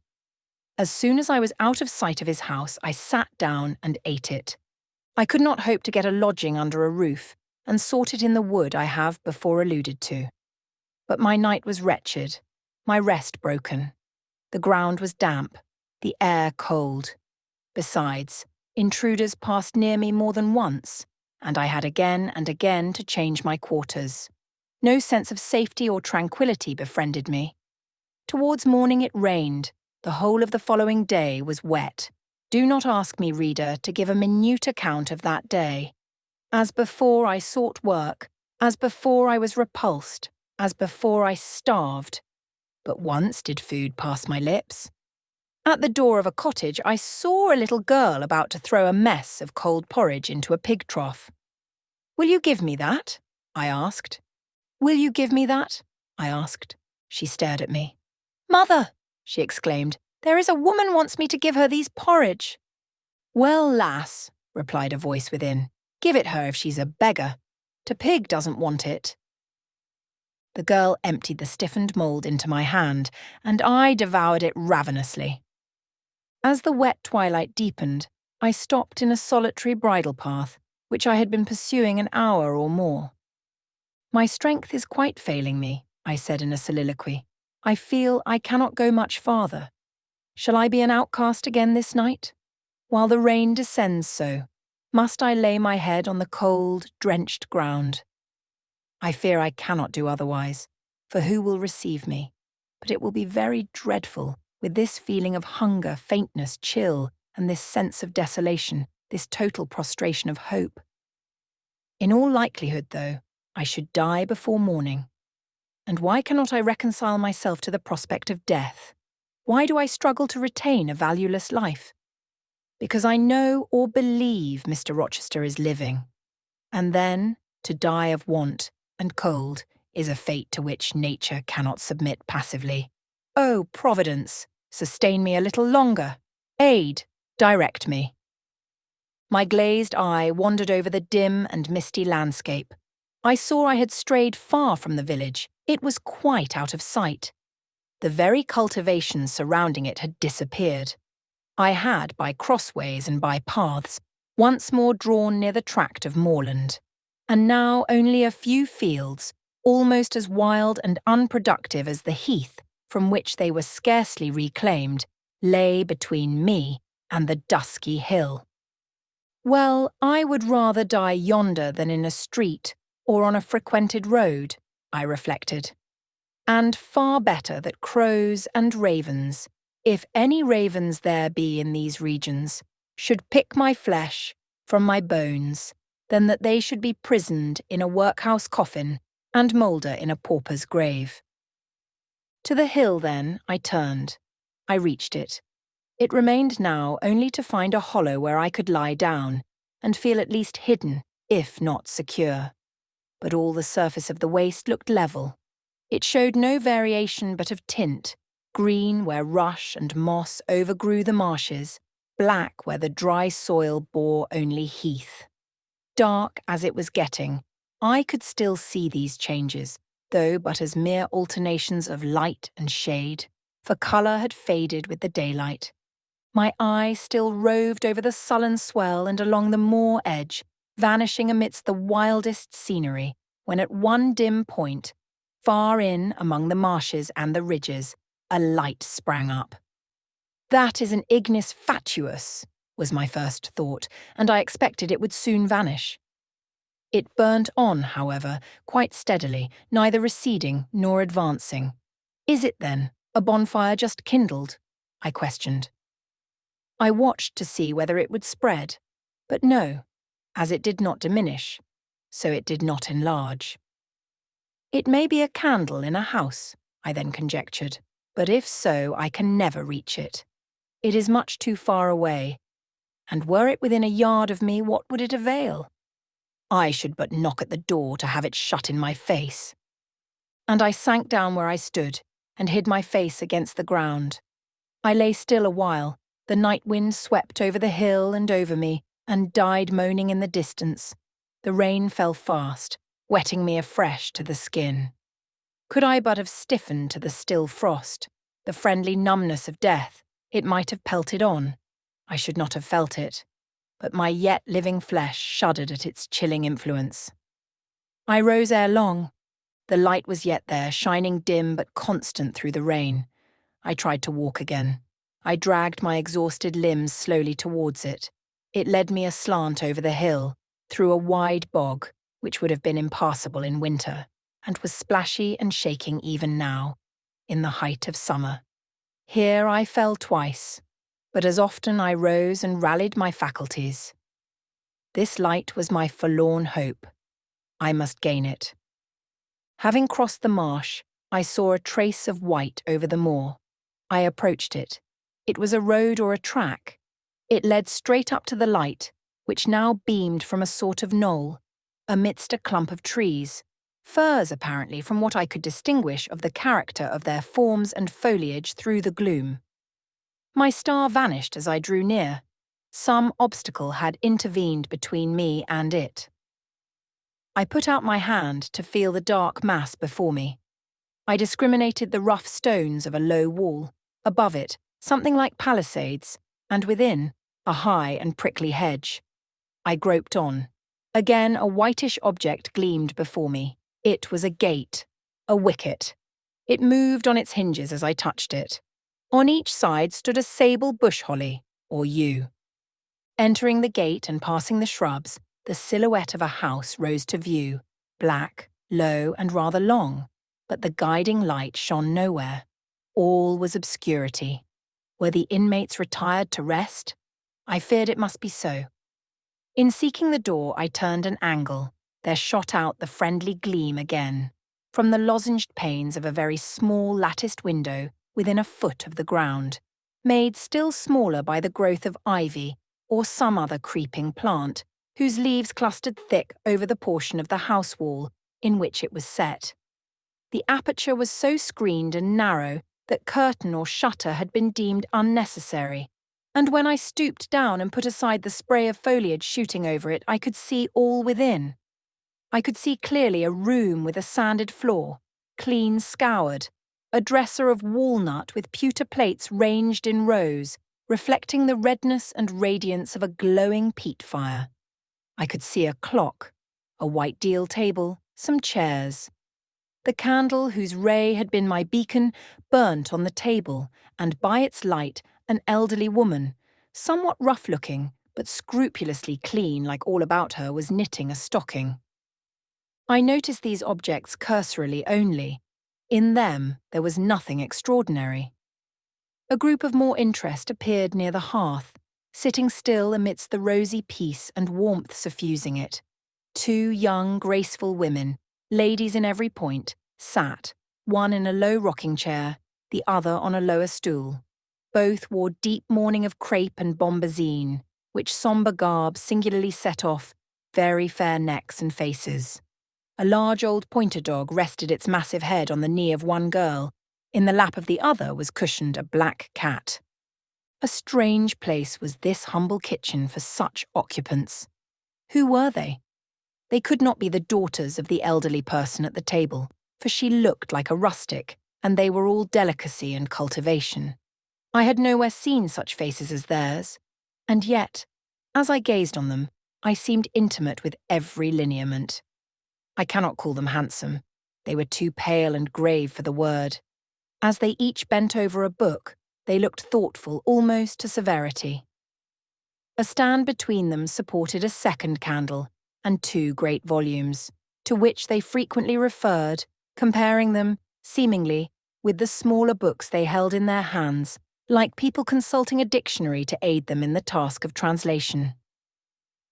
[SPEAKER 1] As soon as I was out of sight of his house, I sat down and ate it. I could not hope to get a lodging under a roof, and sought it in the wood I have before alluded to. But my night was wretched, my rest broken. The ground was damp, the air cold. Besides, intruders passed near me more than once, and I had again and again to change my quarters. No sense of safety or tranquillity befriended me. Towards morning it rained. The whole of the following day was wet. Do not ask me, reader, to give a minute account of that day. As before I sought work, as before I was repulsed, as before I starved. But once did food pass my lips. At the door of a cottage I saw a little girl about to throw a mess of cold porridge into a pig trough. "Will you give me that?" I asked. "Will you give me that?" I asked. She stared at me. "Mother," she exclaimed, "there is a woman wants me to give her these porridge." "Well, lass," replied a voice within, "give it her if she's a beggar. To pig doesn't want it." The girl emptied the stiffened mould into my hand, and I devoured it ravenously. As the wet twilight deepened, I stopped in a solitary bridle path, which I had been pursuing an hour or more. "My strength is quite failing me," I said in a soliloquy. "I feel I cannot go much farther. Shall I be an outcast again this night? While the rain descends so, must I lay my head on the cold, drenched ground? I fear I cannot do otherwise, for who will receive me? But it will be very dreadful, with this feeling of hunger, faintness, chill, and this sense of desolation, this total prostration of hope. In all likelihood, though, I should die before morning. And why cannot I reconcile myself to the prospect of death? Why do I struggle to retain a valueless life? Because I know or believe Mr. Rochester is living. And then, to die of want and cold is a fate to which nature cannot submit passively. Oh, Providence, sustain me a little longer. Aid, direct me. My glazed eye wandered over the dim and misty landscape. I saw I had strayed far from the village. It was quite out of sight. The very cultivation surrounding it had disappeared. I had, by crossways and by paths, once more drawn near the tract of moorland, and now only a few fields, almost as wild and unproductive as the heath from which they were scarcely reclaimed, lay between me and the dusky hill. Well, I would rather die yonder than in a street or on a frequented road, I reflected. And far better that crows and ravens, if any ravens there be in these regions, should pick my flesh from my bones, than that they should be prisoned in a workhouse coffin and moulder in a pauper's grave. To the hill, then, I turned. I reached it. It remained now only to find a hollow where I could lie down, and feel at least hidden, if not secure. But all the surface of the waste looked level. It showed no variation but of tint, green where rush and moss overgrew the marshes, black where the dry soil bore only heath. Dark as it was getting, I could still see these changes, though but as mere alternations of light and shade, for colour had faded with the daylight. My eye still roved over the sullen swell and along the moor edge, vanishing amidst the wildest scenery, when at one dim point, far in among the marshes and the ridges, a light sprang up. "That is an ignis fatuus," was my first thought, and I expected it would soon vanish. It burnt on, however, quite steadily, neither receding nor advancing. "Is it, then, a bonfire just kindled?" I questioned. I watched to see whether it would spread, but no, as it did not diminish, so it did not enlarge. "It may be a candle in a house," I then conjectured, "but if so, I can never reach it. It is much too far away, and were it within a yard of me, what would it avail? I should but knock at the door to have it shut in my face." And I sank down where I stood, and hid my face against the ground. I lay still a while. The night wind swept over the hill and over me, and died moaning in the distance. The rain fell fast, wetting me afresh to the skin. Could I but have stiffened to the still frost, the friendly numbness of death, it might have pelted on. I should not have felt it, but my yet living flesh shuddered at its chilling influence. I rose ere long. The light was yet there, shining dim but constant through the rain. I tried to walk again. I dragged my exhausted limbs slowly towards it. It led me aslant over the hill, through a wide bog, which would have been impassable in winter, and was splashy and shaking even now, in the height of summer. Here I fell twice, but as often I rose and rallied my faculties. This light was my forlorn hope. I must gain it. Having crossed the marsh, I saw a trace of white over the moor. I approached it. It was a road or a track. It led straight up to the light, which now beamed from a sort of knoll, amidst a clump of trees, firs apparently from what I could distinguish of the character of their forms and foliage through the gloom. My star vanished as I drew near. Some obstacle had intervened between me and it. I put out my hand to feel the dark mass before me. I discriminated the rough stones of a low wall, above it, something like palisades, and within, a high and prickly hedge. I groped on. Again a whitish object gleamed before me. It was a gate, a wicket. It moved on its hinges as I touched it. On each side stood a sable bush holly, or yew. Entering the gate and passing the shrubs, the silhouette of a house rose to view, black, low, and rather long, but the guiding light shone nowhere. All was obscurity. Were the inmates retired to rest? I feared it must be so. In seeking the door, I turned an angle. There shot out the friendly gleam again, from the lozenged panes of a very small latticed window within a foot of the ground, made still smaller by the growth of ivy or some other creeping plant, whose leaves clustered thick over the portion of the house wall in which it was set. The aperture was so screened and narrow that curtain or shutter had been deemed unnecessary, and when I stooped down and put aside the spray of foliage shooting over it, I could see all within. I could see clearly a room with a sanded floor, clean scoured, a dresser of walnut with pewter plates ranged in rows, reflecting the redness and radiance of a glowing peat fire. I could see a clock, a white deal table, some chairs. The candle, whose ray had been my beacon, burnt on the table, and by its light an elderly woman, somewhat rough-looking, but scrupulously clean like all about her, was knitting a stocking. I noticed these objects cursorily only. In them there was nothing extraordinary. A group of more interest appeared near the hearth, sitting still amidst the rosy peace and warmth suffusing it. Two young, graceful women, ladies in every point, sat, one in a low rocking chair, the other on a lower stool. Both wore deep mourning of crape and bombazine, which sombre garb singularly set off very fair necks and faces. A large old pointer dog rested its massive head on the knee of one girl. In the lap of the other was cushioned a black cat. A strange place was this humble kitchen for such occupants. Who were they? They could not be the daughters of the elderly person at the table, for she looked like a rustic, and they were all delicacy and cultivation. I had nowhere seen such faces as theirs, and yet, as I gazed on them, I seemed intimate with every lineament. I cannot call them handsome. They were too pale and grave for the word. As they each bent over a book, they looked thoughtful almost to severity. A stand between them supported a second candle and two great volumes, to which they frequently referred, comparing them, seemingly, with the smaller books they held in their hands, like people consulting a dictionary to aid them in the task of translation.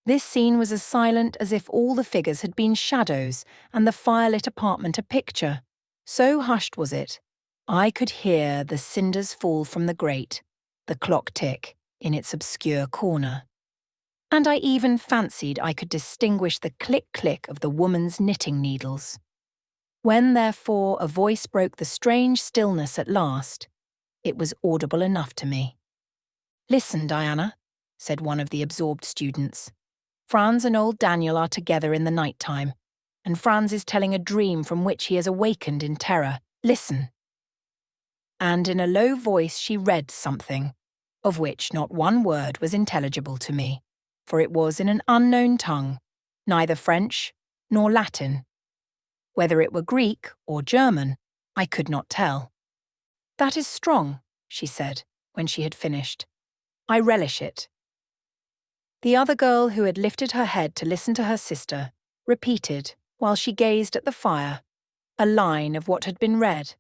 [SPEAKER 1] This scene was as silent as if all the figures had been shadows and the firelit apartment a picture. So hushed was it, I could hear the cinders fall from the grate, the clock tick in its obscure corner. And I even fancied I could distinguish the click-click of the woman's knitting needles. When, therefore, a voice broke the strange stillness at last, it was audible enough to me. "Listen, Diana." said one of the absorbed students. Franz and old Daniel are together in the night time, and Franz is telling a dream from which he has awakened in terror. Listen. And in a low voice she read something, of which not one word was intelligible to me, for it was in an unknown tongue, neither French nor Latin. Whether it were Greek or German, I could not tell. "That is strong," she said, when she had finished. "I relish it." The other girl, who had lifted her head to listen to her sister, repeated, while she gazed at the fire, a line of what had been read.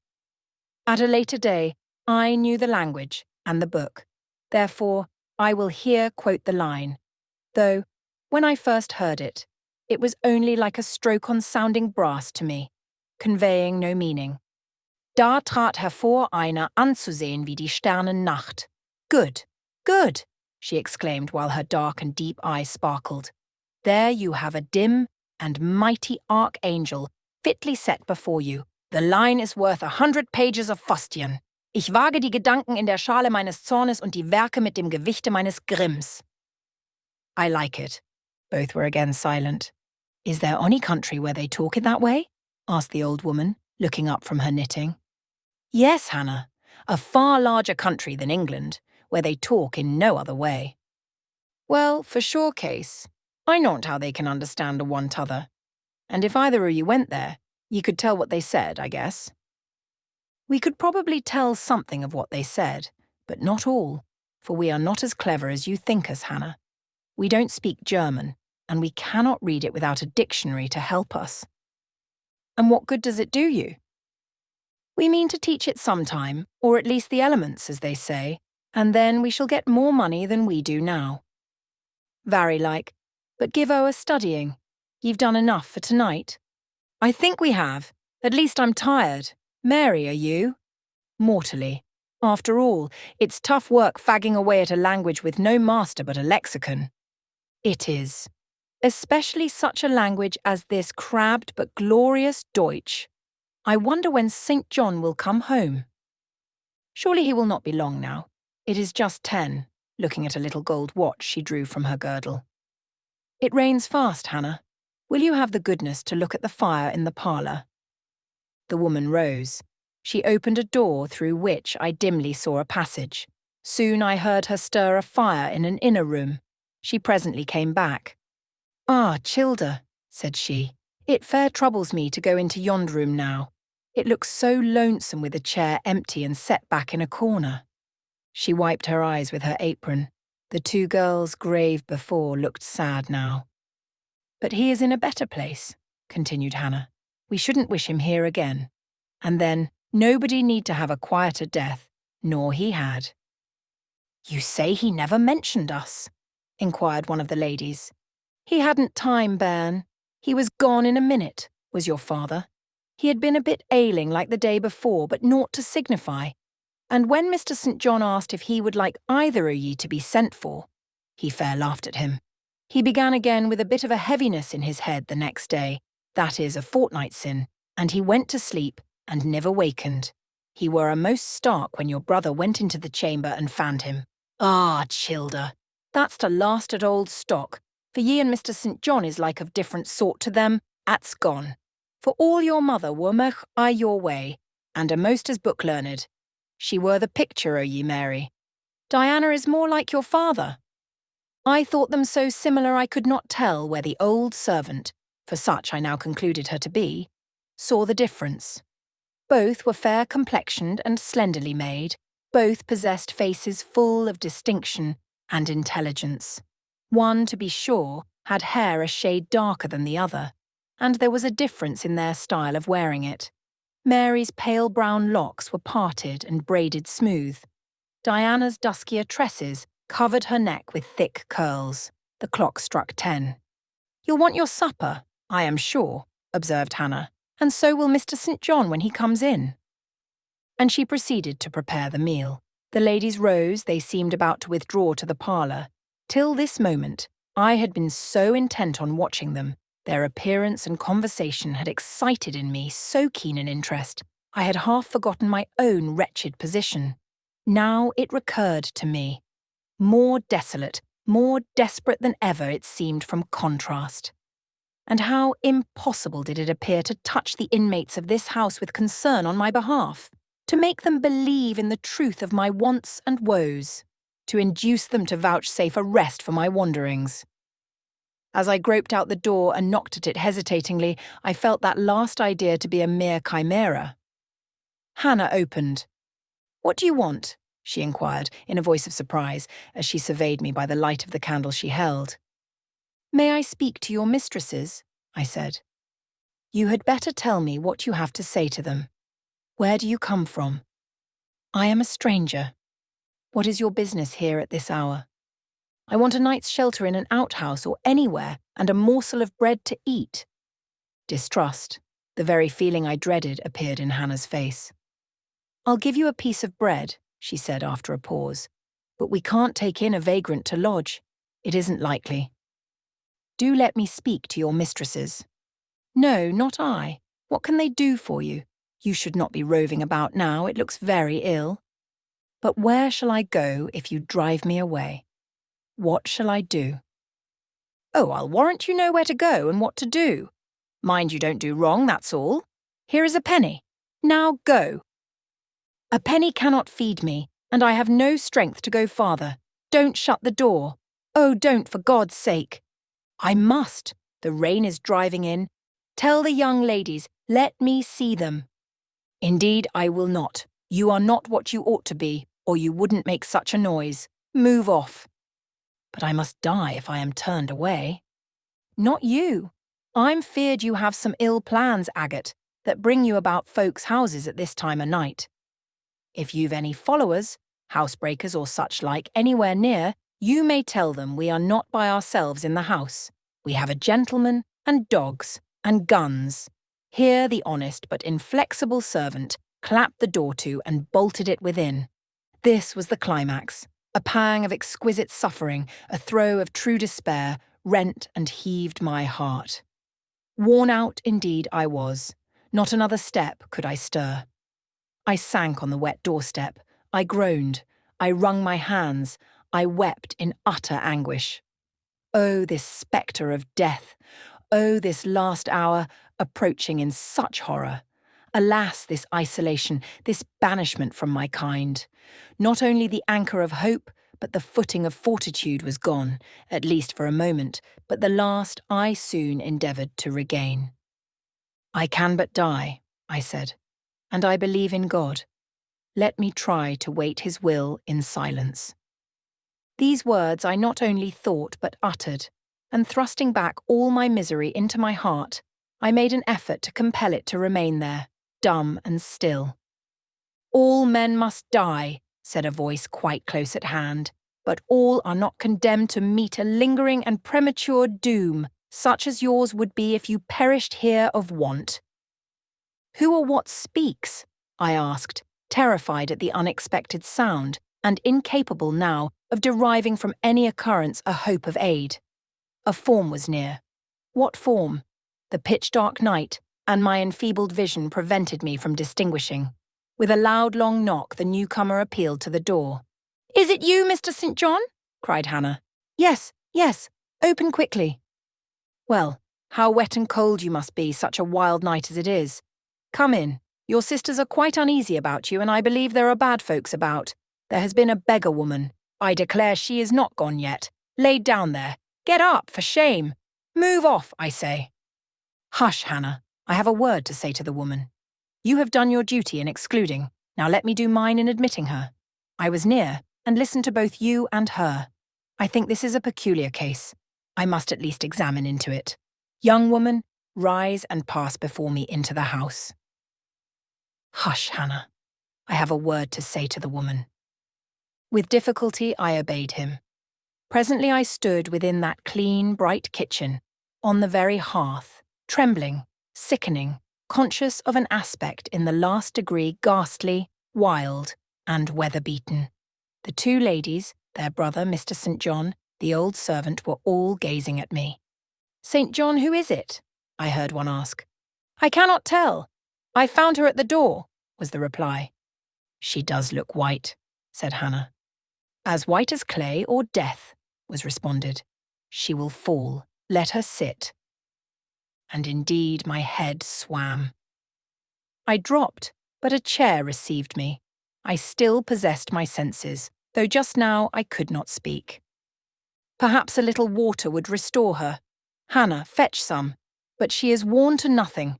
[SPEAKER 1] At a later day, I knew the language and the book. Therefore, I will here quote the line, though, when I first heard it, it was only like a stroke on sounding brass to me, conveying no meaning. Da trat hervor einer anzusehen wie die Sternennacht. Good, good, she exclaimed while her dark and deep eyes sparkled. There you have a dim and mighty archangel fitly set before you. The line is worth 100 pages of fustian. Ich wage die Gedanken in der Schale meines Zornes und die Werke mit dem Gewichte meines Grimms. I like it. Both were again silent. Is there any country where they talk it that way? Asked the old woman, looking up from her knitting. Yes, Hannah, a far larger country than England, where they talk in no other way. Well, for sure case, I knowed how they can understand a one t'other, and if either of you went there, ye could tell what they said, I guess. We could probably tell something of what they said, but not all, for we are not as clever as you think us, Hannah. We don't speak German, and we cannot read it without a dictionary to help us. And what good does it do you? We mean to teach it sometime, or at least the elements, as they say, and then we shall get more money than we do now. Very like, but give o'er studying. You've done enough for tonight. I think we have. At least I'm tired. Mary, are you? Mortally. After all, it's tough work fagging away at a language with no master but a lexicon. It is. Especially such a language as this crabbed but glorious Deutsch. I wonder when St. John will come home. Surely he will not be long now. It is just 10, looking at a little gold watch she drew from her girdle. It rains fast, Hannah. Will you have the goodness to look at the fire in the parlour? The woman rose. She opened a door through which I dimly saw a passage. Soon I heard her stir a fire in an inner room. She presently came back. Ah, Childer, said she, it fair troubles me to go into yond room now. It looks so lonesome with a chair empty and set back in a corner. She wiped her eyes with her apron. The two girls, grave before, looked sad now. But he is in a better place, continued Hannah. We shouldn't wish him here again. And then, nobody need to have a quieter death, nor he had. You say he never mentioned us? Inquired one of the ladies. He hadn't time, bairn. He was gone in a minute, was your father. He had been a bit ailing like the day before, but naught to signify. And when Mr. St. John asked if he would like either o' ye to be sent for, he fair laughed at him. He began again with a bit of a heaviness in his head the next day, that is a fortnight sin, and he went to sleep and never wakened. He were a most stark when your brother went into the chamber and fanned him. Ah, Childer, that's to last at old stock, for ye and Mr. St. John is like of different sort to them, at's gone. For all your mother were mech I your way, and a most as book learned. She were the picture o' ye, Mary. Diana is more like your father. I thought them so similar I could not tell where the old servant, for such I now concluded her to be, saw the difference. Both were fair complexioned and slenderly made, both possessed faces full of distinction and intelligence. One, to be sure, had hair a shade darker than the other, and there was a difference in their style of wearing it. Mary's pale brown locks were parted and braided smooth. Diana's duskier tresses covered her neck with thick curls. The clock struck 10. You'll want your supper, I am sure, observed Hannah, and so will Mr. St. John when he comes in. And she proceeded to prepare the meal. The ladies rose, they seemed about to withdraw to the parlour. Till this moment, I had been so intent on watching them, their appearance and conversation had excited in me so keen an interest, I had half forgotten my own wretched position. Now it recurred to me. More desolate, more desperate than ever it seemed from contrast. And how impossible did it appear to touch the inmates of this house with concern on my behalf, to make them believe in the truth of my wants and woes, to induce them to vouchsafe a rest for my wanderings. As I groped out the door and knocked at it hesitatingly, I felt that last idea to be a mere chimera. Hannah opened. "What do you want?" she inquired, in a voice of surprise, as she surveyed me by the light of the candle she held. "May I speak to your mistresses?" I said. "You had better tell me what you have to say to them. Where do you come from?" "I am a stranger." "What is your business here at this hour?" "I want a night's shelter in an outhouse or anywhere, and a morsel of bread to eat." Distrust, the very feeling I dreaded, appeared in Hannah's face. "I'll give you a piece of bread," she said after a pause, "but we can't take in a vagrant to lodge. It isn't likely." "Do let me speak to your mistresses." "No, not I. What can they do for you? You should not be roving about now, it looks very ill." "But where shall I go if you drive me away? What shall I do?" "Oh, I'll warrant you know where to go and what to do. Mind you don't do wrong, that's all. Here is a penny. Now go." "A penny cannot feed me, and I have no strength to go farther. Don't shut the door. Oh, don't, for God's sake." "I must. The rain is driving in. Tell the young ladies, let me see them." "Indeed, I will not. You are not what you ought to be, or you wouldn't make such a noise. Move off." "But I must die if I am turned away." "Not you. I'm feared you have some ill plans, Agate, that bring you about folks' houses at this time o' night. If you've any followers, housebreakers or such like, anywhere near, you may tell them we are not by ourselves in the house. We have a gentleman, and dogs, and guns." Here the honest but inflexible servant clapped the door to and bolted it within. This was the climax. A pang of exquisite suffering, a throe of true despair, rent and heaved my heart. Worn out indeed I was. Not another step could I stir. I sank on the wet doorstep. I groaned. I wrung my hands. I wept in utter anguish. Oh, this spectre of death! Oh, this last hour, approaching in such horror! Alas, this isolation, this banishment from my kind! Not only the anchor of hope, but the footing of fortitude was gone, at least for a moment, but the last I soon endeavoured to regain. "I can but die," I said, "and I believe in God. Let me try to wait his will in silence." These words I not only thought but uttered, and thrusting back all my misery into my heart, I made an effort to compel it to remain there, dumb and still. "All men must die," said a voice quite close at hand, "but all are not condemned to meet a lingering and premature doom, such as yours would be if you perished here of want." "Who or what speaks?" I asked, terrified at the unexpected sound, and incapable now of deriving from any occurrence a hope of aid. A form was near. What form? The pitch-dark night, and my enfeebled vision prevented me from distinguishing. With a loud long knock, the newcomer appealed to the door. "Is it you, Mr. St. John?" cried Hannah. "Yes, yes. Open quickly." "Well, how wet and cold you must be, such a wild night as it is. Come in. Your sisters are quite uneasy about you, and I believe there are bad folks about. There has been a beggar woman. I declare she is not gone yet. Laid down there. Get up, for shame. Move off, I say." "Hush, Hannah. I have a word to say to the woman. You have done your duty in excluding. Now let me do mine in admitting her. I was near, and listened to both you and her. I think this is a peculiar case. I must at least examine into it. Young woman, rise and pass before me into the house." "Hush, Hannah. I have a word to say to the woman." With difficulty I obeyed him. Presently I stood within that clean, bright kitchen, on the very hearth, trembling, sickening, conscious of an aspect in the last degree ghastly, wild, and weather-beaten. The two ladies, their brother, Mr. St. John, the old servant, were all gazing at me. "St. John, who is it?" I heard one ask. "I cannot tell. I found her at the door," was the reply. "She does look white," said Hannah. "As white as clay or death?" was responded. She will fall. Let her sit. And indeed my head swam. I dropped, but a chair received me. I still possessed my senses, though just now I could not speak. Perhaps a little water would restore her. Hannah, fetch some. But she is worn to nothing.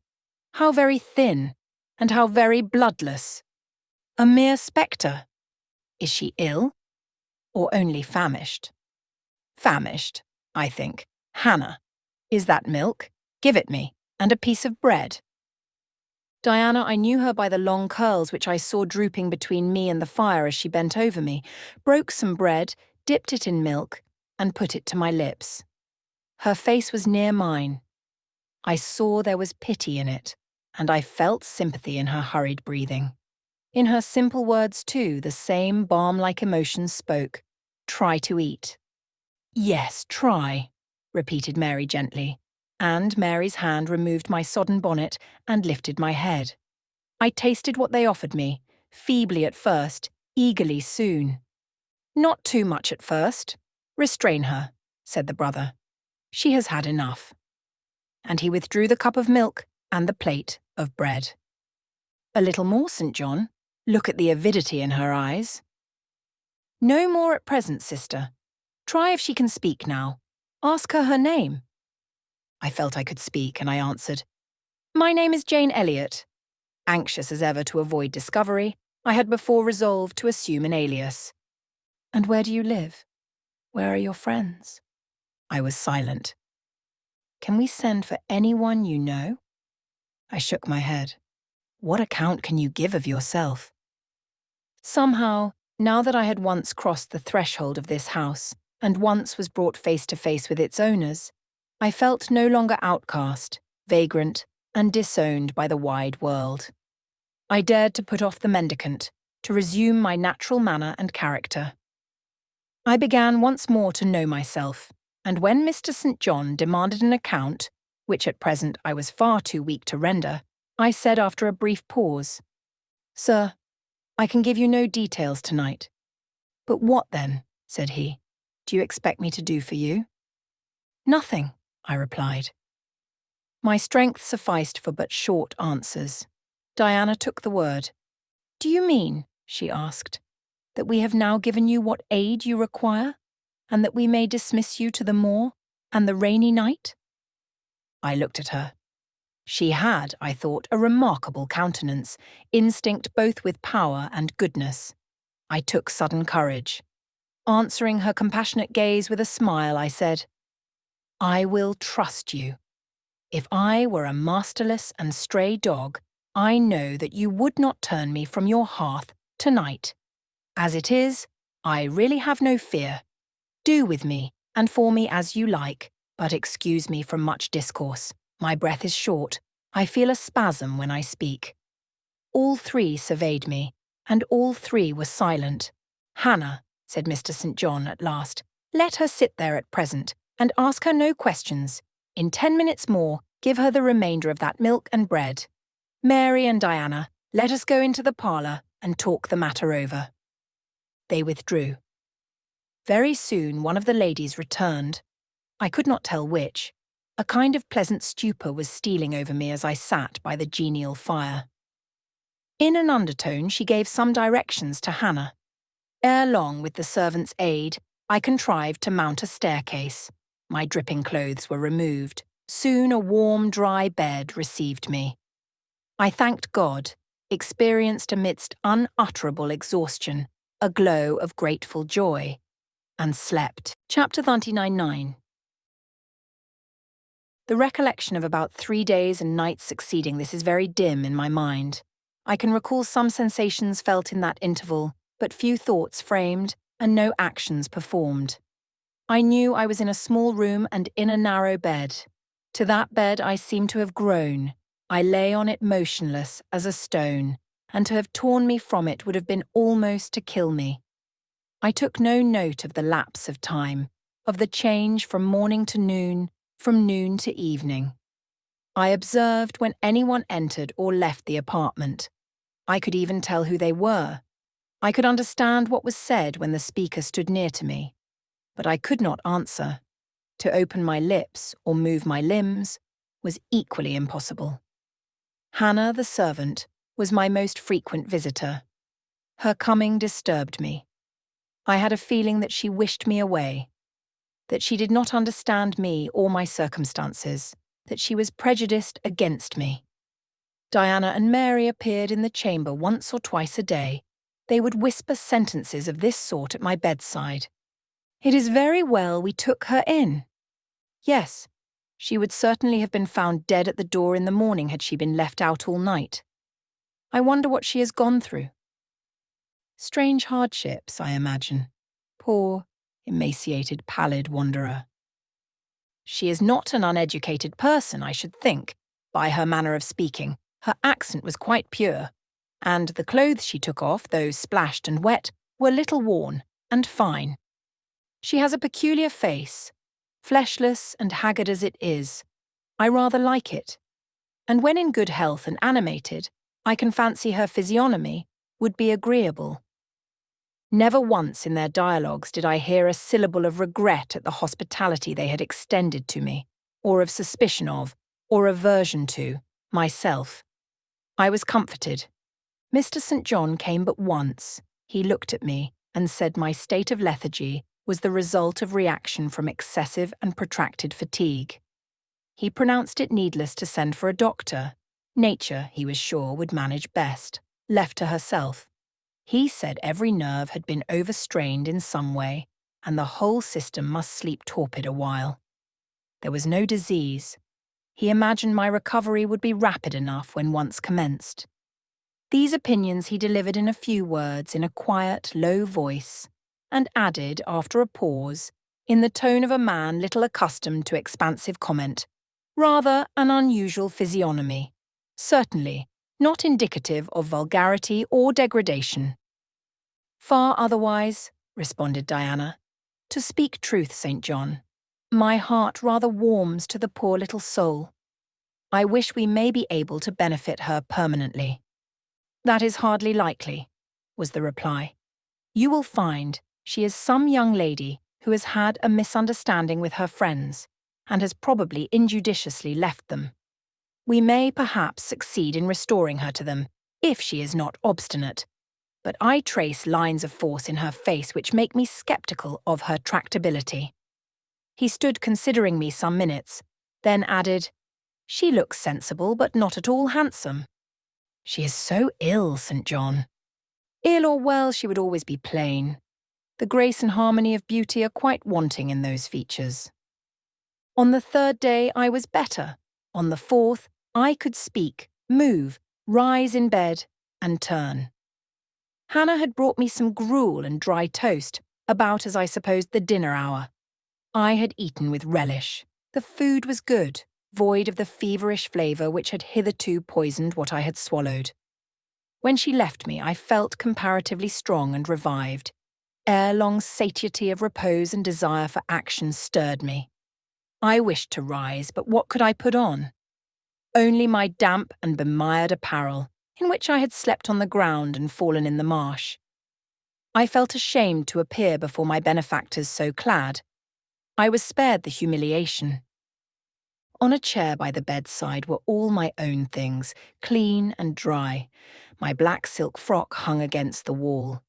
[SPEAKER 1] How very thin, and how very bloodless. A mere spectre. Is she ill? Or only famished? Famished, I think. Hannah, is that milk? Give it me, and a piece of bread. Diana, I knew her by the long curls which I saw drooping between me and the fire as she bent over me, broke some bread, dipped it in milk, and put it to my lips. Her face was near mine. I saw there was pity in it, and I felt sympathy in her hurried breathing. In her simple words, too, the same balm-like emotions spoke. Try to eat. Yes, try, repeated Mary gently, and Mary's hand removed my sodden bonnet and lifted my head. I tasted what they offered me, feebly at first, eagerly soon. Not too much at first. Restrain her, said the brother. She has had enough. And he withdrew the cup of milk and the plate of bread. A little more, St. John. Look at the avidity in her eyes. No more at present, sister. Try if she can speak now. Ask her name. I felt I could speak, and I answered, My name is Jane Elliot. Anxious as ever to avoid discovery, I had before resolved to assume an alias. And where do you live? Where are your friends? I was silent. Can we send for anyone you know? I shook my head. What account can you give of yourself? Somehow, now that I had once crossed the threshold of this house, and once was brought face to face with its owners, I felt no longer outcast, vagrant, and disowned by the wide world. I dared to put off the mendicant, to resume my natural manner and character. I began once more to know myself, and when Mr. St. John demanded an account, which at present I was far too weak to render, I said after a brief pause, Sir, I can give you no details tonight. But what then, said he, do you expect me to do for you? Nothing, I replied. My strength sufficed for but short answers. Diana took the word. Do you mean, she asked, that we have now given you what aid you require, and that we may dismiss you to the moor and the rainy night? I looked at her. She had, I thought, a remarkable countenance, instinct both with power and goodness. I took sudden courage. Answering her compassionate gaze with a smile, I said, I will trust you. If I were a masterless and stray dog, I know that you would not turn me from your hearth tonight. As it is, I really have no fear. Do with me and for me as you like, but excuse me from much discourse. My breath is short. I feel a spasm when I speak. All three surveyed me, and all three were silent. Hannah, said Mr. St. John at last, let her sit there at present, and ask her no questions. In 10 minutes more, give her the remainder of that milk and bread. Mary and Diana, let us go into the parlour and talk the matter over. They withdrew. Very soon one of the ladies returned. I could not tell which. A kind of pleasant stupor was stealing over me as I sat by the genial fire. In an undertone she gave some directions to Hannah. Ere long, with the servant's aid, I contrived to mount a staircase. My dripping clothes were removed. Soon a warm, dry bed received me. I thanked God, experienced amidst unutterable exhaustion a glow of grateful joy, and slept. Chapter 39:9. The recollection of about 3 days and nights succeeding this is very dim in my mind. I can recall some sensations felt in that interval, but few thoughts framed and no actions performed. I knew I was in a small room and in a narrow bed. To that bed I seemed to have grown. I lay on it motionless as a stone, and to have torn me from it would have been almost to kill me. I took no note of the lapse of time, of the change from morning to noon, from noon to evening. I observed when anyone entered or left the apartment. I could even tell who they were. I could understand what was said when the speaker stood near to me. but I could not answer. To open my lips or move my limbs was equally impossible. Hannah, the servant, was my most frequent visitor. Her coming disturbed me. I had a feeling that she wished me away, that she did not understand me or my circumstances, that she was prejudiced against me. Diana and Mary appeared in the chamber once or twice a day. They would whisper sentences of this sort at my bedside. "It is very well we took her in." Yes, she would certainly have been found dead at the door in the morning had she been left out all night. I wonder what she has gone through. Strange hardships, I imagine. Poor, emaciated, pallid wanderer. She is not an uneducated person, I should think, by her manner of speaking. Her accent was quite pure, and the clothes she took off, though splashed and wet, were little worn and fine. She has a peculiar face, fleshless and haggard as it is. I rather like it, and when in good health and animated, I can fancy her physiognomy would be agreeable. Never once in their dialogues did I hear a syllable of regret at the hospitality they had extended to me, or of suspicion of, or aversion to, myself. I was comforted. Mr. St. John came but once. He looked at me and said my state of lethargy was the result of reaction from excessive and protracted fatigue. He pronounced it needless to send for a doctor. Nature, he was sure, would manage best, left to herself. He said every nerve had been overstrained in some way, and the whole system must sleep torpid a while. There was no disease. He imagined my recovery would be rapid enough when once commenced. These opinions he delivered in a few words, in a quiet, low voice, and added, after a pause, in the tone of a man little accustomed to expansive comment, "Rather an unusual physiognomy. Certainly, not indicative of vulgarity or degradation." "Far otherwise," responded Diana. "To speak truth, St. John, my heart rather warms to the poor little soul. I wish we may be able to benefit her permanently." "That is hardly likely," was the reply. "You will find she is some young lady who has had a misunderstanding with her friends, and has probably injudiciously left them. We may perhaps succeed in restoring her to them, if she is not obstinate, but I trace lines of force in her face which make me sceptical of her tractability." He stood considering me some minutes, then added, "She looks sensible, but not at all handsome." "She is so ill, St. John." "Ill or well, she would always be plain. The grace and harmony of beauty are quite wanting in those features." On the third day I was better. On the fourth, I could speak, move, rise in bed, and turn. Hannah had brought me some gruel and dry toast, about as I supposed the dinner hour. I had eaten with relish. The food was good, void of the feverish flavour which had hitherto poisoned what I had swallowed. When she left me, I felt comparatively strong and revived. Ere-long satiety of repose and desire for action stirred me. I wished to rise, but what could I put on? Only my damp and bemired apparel, in which I had slept on the ground and fallen in the marsh. I felt ashamed to appear before my benefactors so clad. I was spared the humiliation. On a chair by the bedside were all my own things, clean and dry. My black silk frock hung against the wall.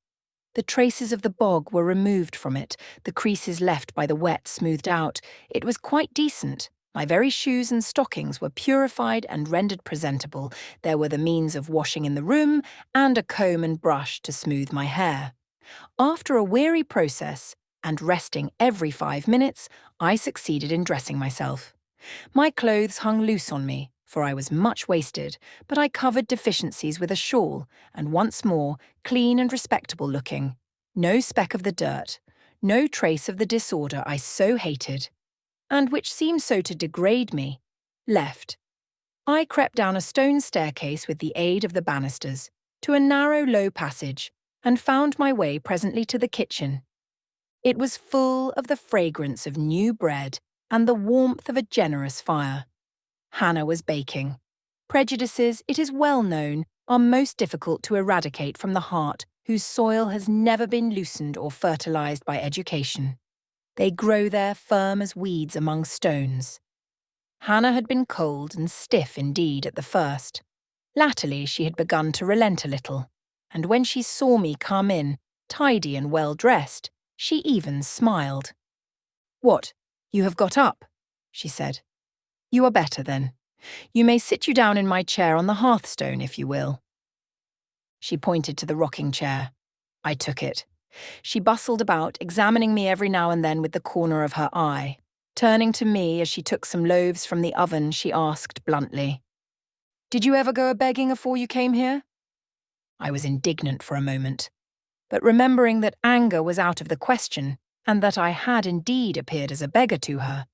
[SPEAKER 1] The traces of the bog were removed from it, the creases left by the wet smoothed out. It was quite decent. My very shoes and stockings were purified and rendered presentable. There were the means of washing in the room, and a comb and brush to smooth my hair. After a weary process, and resting every 5 minutes, I succeeded in dressing myself. My clothes hung loose on me, for I was much wasted, but I covered deficiencies with a shawl, and once more, clean and respectable looking. No speck of the dirt, no trace of the disorder I so hated, and which seemed so to degrade me, left. I crept down a stone staircase with the aid of the banisters, to a narrow, low passage, and found my way presently to the kitchen. It was full of the fragrance of new bread and the warmth of a generous fire. Hannah was baking. Prejudices, it is well known, are most difficult to eradicate from the heart whose soil has never been loosened or fertilized by education. They grow there firm as weeds among stones. Hannah had been cold and stiff indeed at the first. Latterly she had begun to relent a little, and when she saw me come in, tidy and well-dressed, she even smiled. "What, you have got up?" she said. "You are better, then. You may sit you down in my chair on the hearthstone, if you will." She pointed to the rocking chair. I took it. She bustled about, examining me every now and then with the corner of her eye. Turning to me as she took some loaves from the oven, she asked bluntly, "Did you ever go a-begging afore you came here?" I was indignant for a moment, but remembering that anger was out of the question, and that I had indeed appeared as a beggar to her,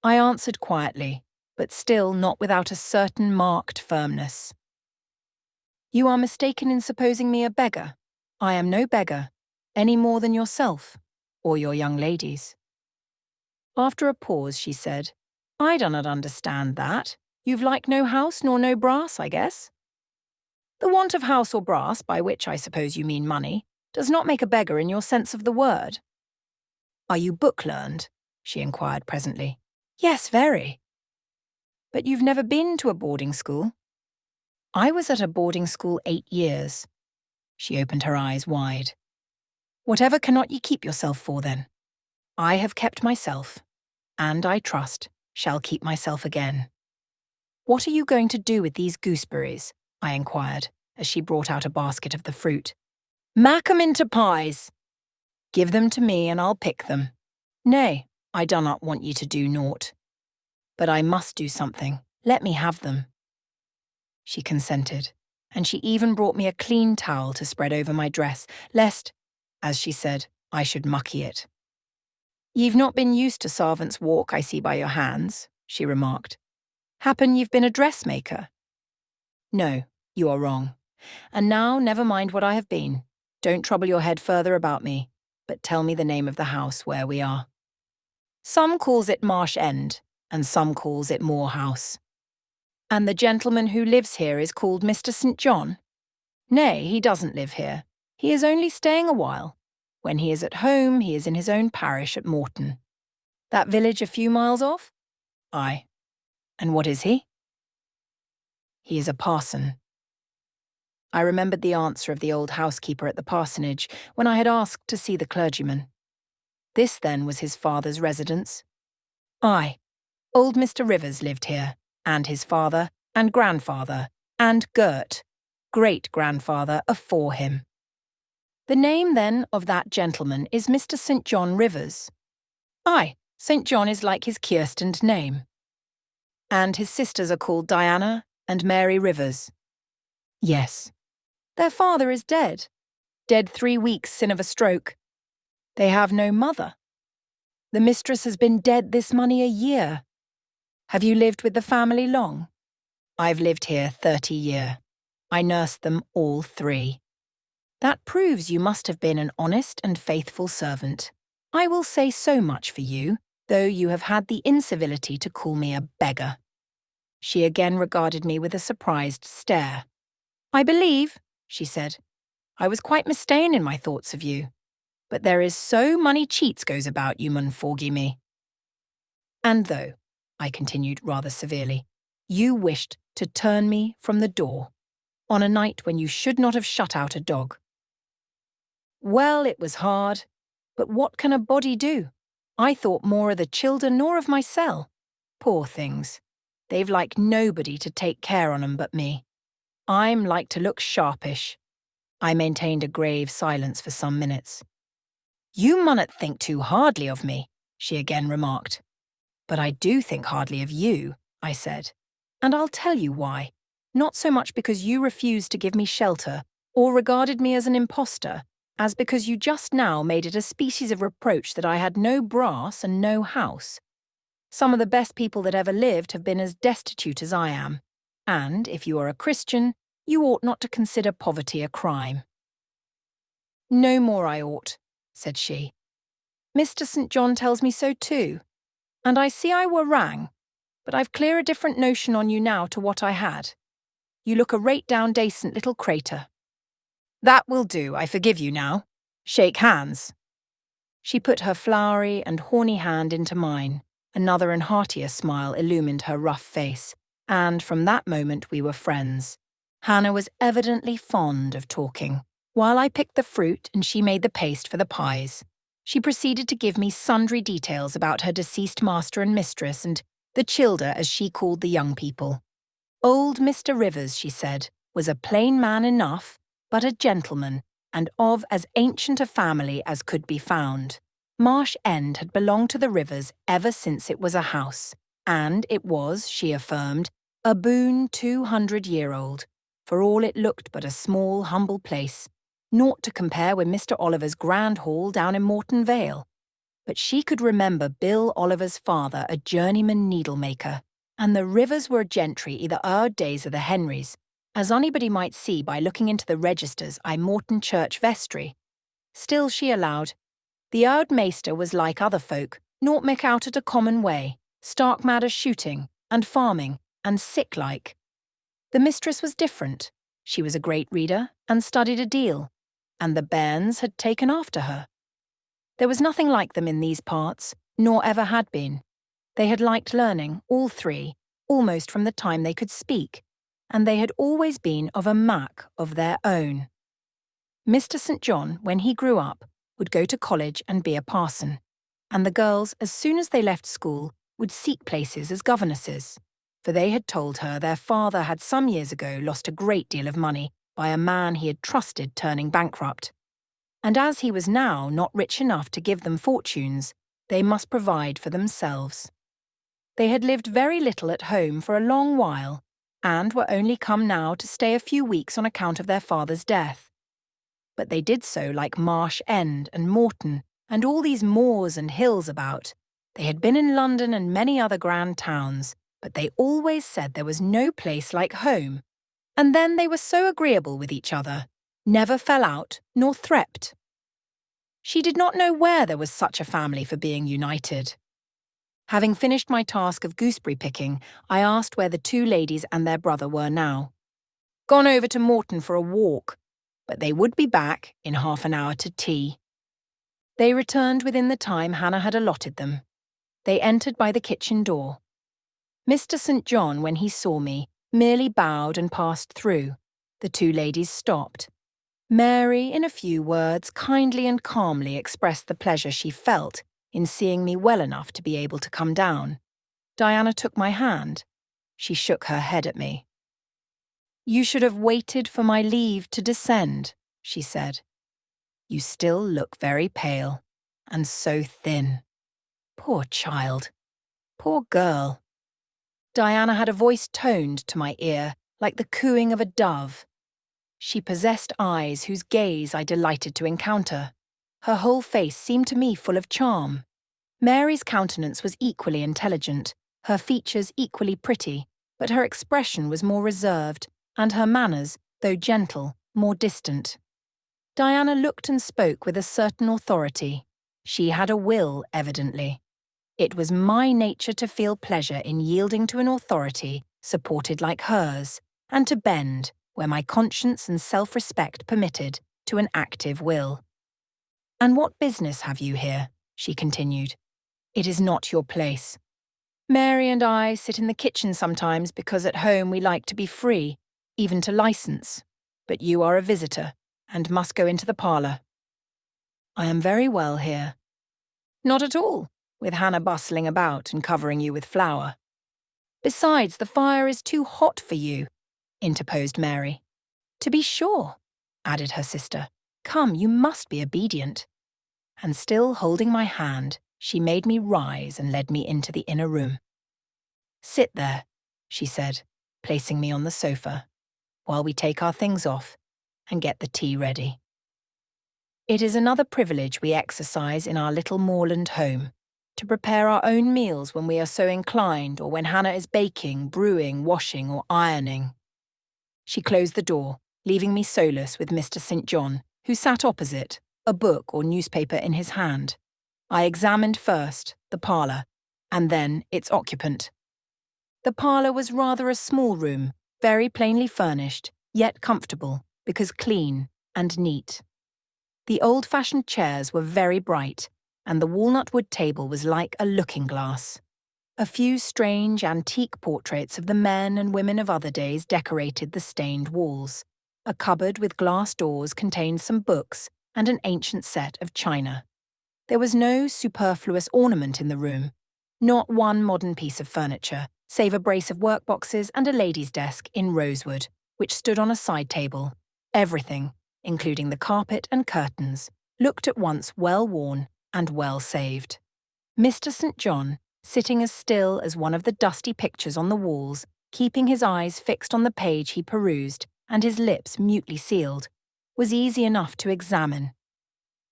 [SPEAKER 1] I answered quietly, but still not without a certain marked firmness. "You are mistaken in supposing me a beggar. I am no beggar, any more than yourself, or your young ladies." After a pause, she said, "I do not understand that. You've like no house nor no brass, I guess." "The want of house or brass, by which I suppose you mean money, does not make a beggar in your sense of the word." "Are you book-learned?" she inquired presently. "Yes, very." "But you've never been to a boarding school?" "I was at a boarding school 8 years." She opened her eyes wide. "Whatever cannot ye keep yourself for, then?" "I have kept myself, and, I trust, shall keep myself again." "What are you going to do with these gooseberries?" I inquired, as she brought out a basket of the fruit. "Mak 'em into pies." "Give them to me, and I'll pick them." "Nay, I do not want ye to do naught." "But I must do something. Let me have them." She consented, and she even brought me a clean towel to spread over my dress, lest, as she said, I should mucky it. "Ye've not been used to servants' walk, I see by your hands," she remarked. "Happen ye've been a dressmaker?" "No, you are wrong. And now never mind what I have been. Don't trouble your head further about me, but tell me the name of the house where we are." "Some calls it Marsh End, and some calls it Moor House." "And the gentleman who lives here is called Mr. St. John?" "Nay, he doesn't live here. He is only staying a while. When he is at home, he is in his own parish at Morton." "That village a few miles off?" "Aye." "And what is he?" "He is a parson." I remembered the answer of the old housekeeper at the parsonage when I had asked to see the clergyman. This, then, was his father's residence? Aye. Old Mr. Rivers lived here, and his father, and grandfather, and Gert, great-grandfather, afore him. The name, then, of that gentleman is Mr. St. John Rivers. Aye, St. John is like his kirstened name. And his sisters are called Diana and Mary Rivers. Yes. Their father is dead. Dead 3 weeks sin of a stroke. They have no mother. The mistress has been dead this many a year. Have you lived with the family long? I've lived here 30 year. I nursed them all 3. That proves you must have been an honest and faithful servant. I will say so much for you, though you have had the incivility to call me a beggar. She again regarded me with a surprised stare. "I believe," she said, "I was quite mistaken in my thoughts of you. But there is so many cheats goes about, you mun forgie me." "And though," I continued rather severely, "you wished to turn me from the door, on a night when you should not have shut out a dog." "Well, it was hard, but what can a body do? I thought more of the children nor of mysel. Poor things. They've like nobody to take care on 'em but me. I'm like to look sharpish." I maintained a grave silence for some minutes. "You munnot think too hardly of me," she again remarked. "But I do think hardly of you," I said. "And I'll tell you why. Not so much because you refused to give me shelter, or regarded me as an impostor, as because you just now made it a species of reproach that I had no brass and no house. Some of the best people that ever lived have been as destitute as I am, and, if you are a Christian, you ought not to consider poverty a crime." "No more I ought," said she. "Mr. St. John tells me so too, and I see I were wrang, but I've clear a different notion on you now to what I had. You look a rate down dacent little crater." "That will do, I forgive you now. Shake hands." She put her flowery and horny hand into mine. Another and heartier smile illumined her rough face, and from that moment we were friends. Hannah was evidently fond of talking. While I picked the fruit and she made the paste for the pies, she proceeded to give me sundry details about her deceased master and mistress and the childer, as she called the young people. Old Mr. Rivers, she said, was a plain man enough, but a gentleman, and of as ancient a family as could be found. Marsh End had belonged to the Rivers ever since it was a house, and it was, she affirmed, a boon 200-year-old, for all it looked but a small, humble place, naught to compare with Mr. Oliver's grand hall down in Moreton Vale. But she could remember Bill Oliver's father a journeyman needlemaker, and the Rivers were gentry i' the early days of the Henrys, as anybody might see by looking into the registers i' Morton Church vestry. Still, she allowed, the oud maister was like other folk, naught mick out at a common way, stark mad of shooting, and farming, and sick-like. The mistress was different. She was a great reader, and studied a deal, and the bairns had taken after her. There was nothing like them in these parts, nor ever had been. They had liked learning, all three, almost from the time they could speak, and they had always been of a mack of their own. Mr. St. John, when he grew up, would go to college and be a parson, and the girls, as soon as they left school, would seek places as governesses, for they had told her their father had some years ago lost a great deal of money by a man he had trusted turning bankrupt. And as he was now not rich enough to give them fortunes, they must provide for themselves. They had lived very little at home for a long while, and were only come now to stay a few weeks on account of their father's death. But they did so like Marsh End and Moreton, and all these moors and hills about. They had been in London and many other grand towns, but they always said there was no place like home. And then they were so agreeable with each other, never fell out nor thrept. She did not know where there was such a family for being united. Having finished my task of gooseberry picking, I asked where the two ladies and their brother were now. Gone over to Moreton for a walk, but they would be back in half an hour to tea. They returned within the time Hannah had allotted them. They entered by the kitchen door. Mr. St. John, when he saw me, merely bowed and passed through. The two ladies stopped. Mary, in a few words, kindly and calmly expressed the pleasure she felt in seeing me well enough to be able to come down. Diana took my hand. She shook her head at me. You should have waited for my leave to descend, she said. You still look very pale, and so thin. Poor child. Poor girl. Diana had a voice toned to my ear, like the cooing of a dove. She possessed eyes whose gaze I delighted to encounter. Her whole face seemed to me full of charm. Mary's countenance was equally intelligent, her features equally pretty, but her expression was more reserved, and her manners, though gentle, more distant. Diana looked and spoke with a certain authority. She had a will, evidently. It was my nature to feel pleasure in yielding to an authority supported like hers, and to bend, where my conscience and self-respect permitted, to an active will. And what business have you here? She continued. It is not your place. Mary and I sit in the kitchen sometimes because at home we like to be free, even to license. But you are a visitor, and must go into the parlour. I am very well here. Not at all, with Hannah bustling about and covering you with flour. Besides, the fire is too hot for you, interposed Mary. To be sure, added her sister. Come, you must be obedient. And still holding my hand, she made me rise and led me into the inner room. Sit there, she said, placing me on the sofa, while we take our things off and get the tea ready. It is another privilege we exercise in our little moorland home, to prepare our own meals when we are so inclined, or when Hannah is baking, brewing, washing, or ironing. She closed the door, leaving me solus with Mr. St. John, who sat opposite, a book or newspaper in his hand. I examined first the parlour, and then its occupant. The parlour was rather a small room, very plainly furnished, yet comfortable, because clean and neat. The old-fashioned chairs were very bright, and the walnut wood table was like a looking-glass. A few strange, antique portraits of the men and women of other days decorated the stained walls. A cupboard with glass doors contained some books and an ancient set of china. There was no superfluous ornament in the room, not one modern piece of furniture, save a brace of workboxes and a lady's desk in rosewood, which stood on a side table. Everything, including the carpet and curtains, looked at once well-worn and well-saved. Mr. St. John, sitting as still as one of the dusty pictures on the walls, keeping his eyes fixed on the page he perused and his lips mutely sealed, was easy enough to examine.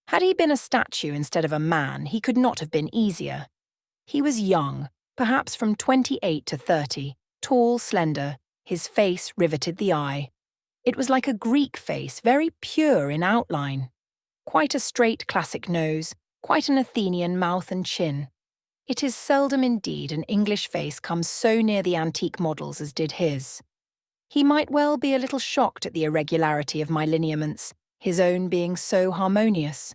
[SPEAKER 1] Had he been a statue instead of a man, he could not have been easier. He was young, perhaps from 28 to 30, tall, slender, his face riveted the eye. It was like a Greek face, very pure in outline. Quite a straight classic nose, quite an Athenian mouth and chin. It is seldom indeed an English face comes so near the antique models as did his. He might well be a little shocked at the irregularity of my lineaments, his own being so harmonious.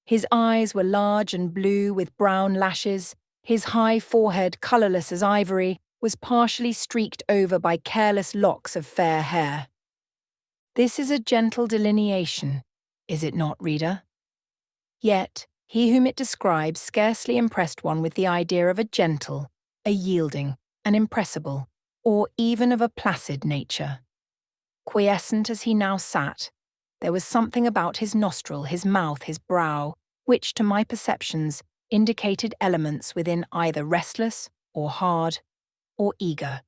[SPEAKER 1] His eyes were large and blue with brown lashes. His high forehead, colourless as ivory, was partially streaked over by careless locks of fair hair. This is a gentle delineation, is it not, reader? Yet, he whom it describes scarcely impressed one with the idea of a gentle, a yielding, an impressible, or even of a placid nature. Quiescent as he now sat, there was something about his nostril, his mouth, his brow, which, to my perceptions, indicated elements within either restless, or hard, or eager.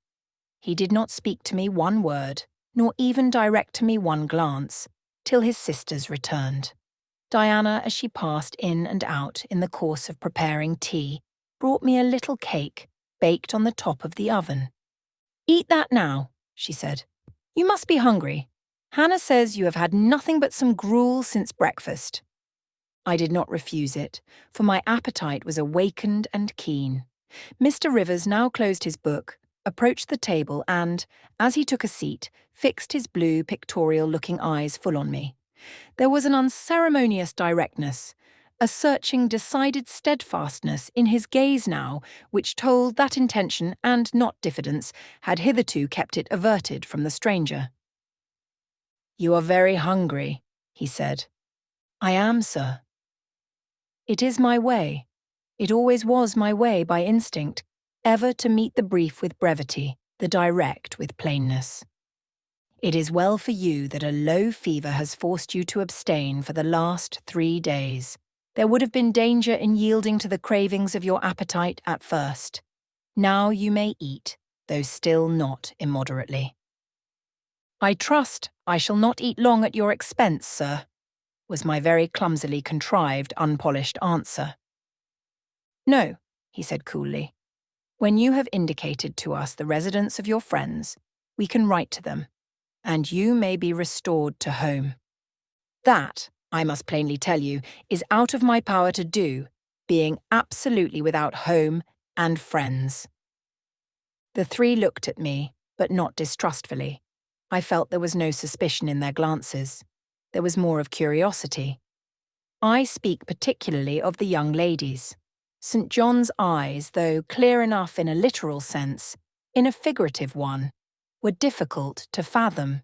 [SPEAKER 1] He did not speak to me one word, nor even direct to me one glance, till his sisters returned. Diana, as she passed in and out in the course of preparing tea, brought me a little cake, baked on the top of the oven. "Eat that now," she said. "You must be hungry. Hannah says you have had nothing but some gruel since breakfast." I did not refuse it, for my appetite was awakened and keen. Mr. Rivers now closed his book, approached the table and, as he took a seat, fixed his blue, pictorial-looking eyes full on me. There was an unceremonious directness, a searching, decided steadfastness in his gaze now, which told that intention and not diffidence had hitherto kept it averted from the stranger. "You are very hungry," he said. "I am, sir." It is my way. It always was my way by instinct, ever to meet the brief with brevity, the direct with plainness. "It is well for you that a low fever has forced you to abstain for the last 3 days. There would have been danger in yielding to the cravings of your appetite at first. Now you may eat, though still not immoderately." "I trust I shall not eat long at your expense, sir," was my very clumsily contrived, unpolished answer. "No," he said coolly. "When you have indicated to us the residence of your friends, we can write to them, and you may be restored to home. That, I must plainly tell you, is out of my power to do, being absolutely without home and friends." The three looked at me, but not distrustfully. I felt there was no suspicion in their glances. There was more of curiosity. I speak particularly of the young ladies. St. John's eyes, though clear enough in a literal sense, in a figurative one, were difficult to fathom.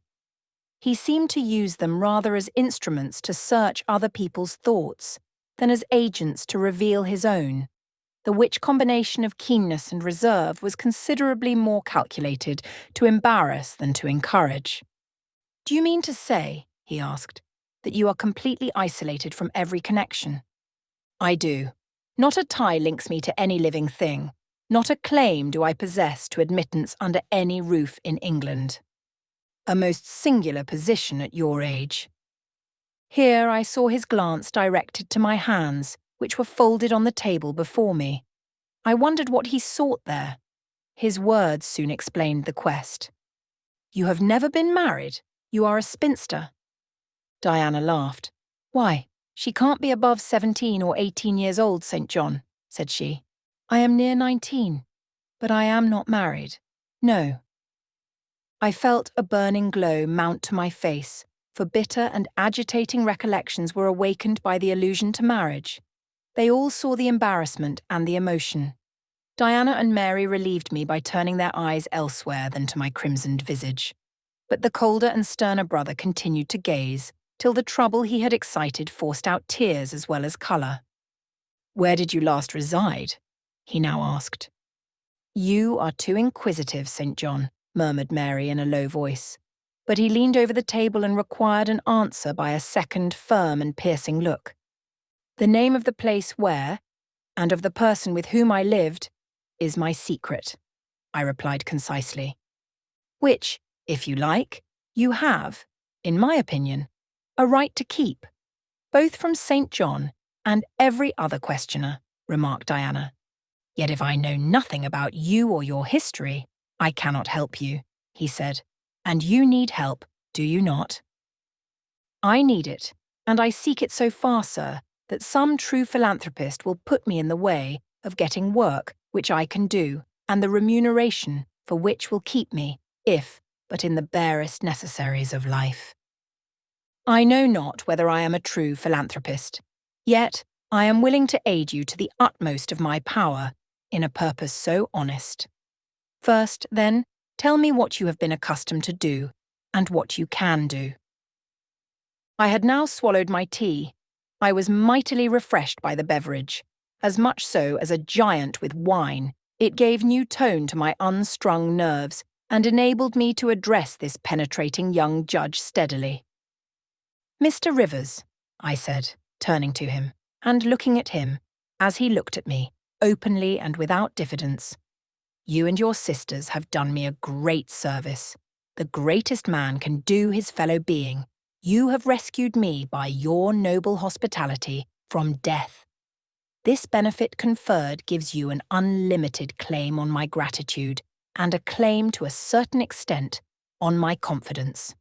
[SPEAKER 1] He seemed to use them rather as instruments to search other people's thoughts than as agents to reveal his own, the which combination of keenness and reserve was considerably more calculated to embarrass than to encourage. "Do you mean to say," he asked, "that you are completely isolated from every connection?" "I do. Not a tie links me to any living thing. Not a claim do I possess to admittance under any roof in England. A most singular position at your age." Here I saw his glance directed to my hands, which were folded on the table before me. I wondered what he sought there. His words soon explained the quest. "You have never been married? You are a spinster?" Diana laughed. "Why, she can't be above 17 or 18 years old, St. John," said she. "I am near 19, but I am not married. No." I felt a burning glow mount to my face, for bitter and agitating recollections were awakened by the allusion to marriage. They all saw the embarrassment and the emotion. Diana and Mary relieved me by turning their eyes elsewhere than to my crimsoned visage. But the colder and sterner brother continued to gaze, till the trouble he had excited forced out tears as well as colour. "Where did you last reside?" he now asked. "You are too inquisitive, St. John," murmured Mary in a low voice. But he leaned over the table and required an answer by a second firm and piercing look. "The name of the place where, and of the person with whom I lived, is my secret," I replied concisely. "Which, if you like, you have, in my opinion, a right to keep, both from St. John and every other questioner," remarked Diana. "Yet if I know nothing about you or your history, I cannot help you," he said. "And you need help, do you not?" "I need it, and I seek it so far, sir, that some true philanthropist will put me in the way of getting work which I can do, and the remuneration for which will keep me, if but in the barest necessaries of life. I know not whether I am a true philanthropist, yet I am willing to aid you to the utmost of my power in a purpose so honest. First, then, tell me what you have been accustomed to do, and what you can do." I had now swallowed my tea. I was mightily refreshed by the beverage, as much so as a giant with wine. It gave new tone to my unstrung nerves, and enabled me to address this penetrating young judge steadily. "Mr. Rivers," I said, turning to him, and looking at him, as he looked at me, openly and without diffidence, "you and your sisters have done me a great service. The greatest man can do his fellow being. You have rescued me by your noble hospitality from death. This benefit conferred gives you an unlimited claim on my gratitude, and a claim to a certain extent on my confidence.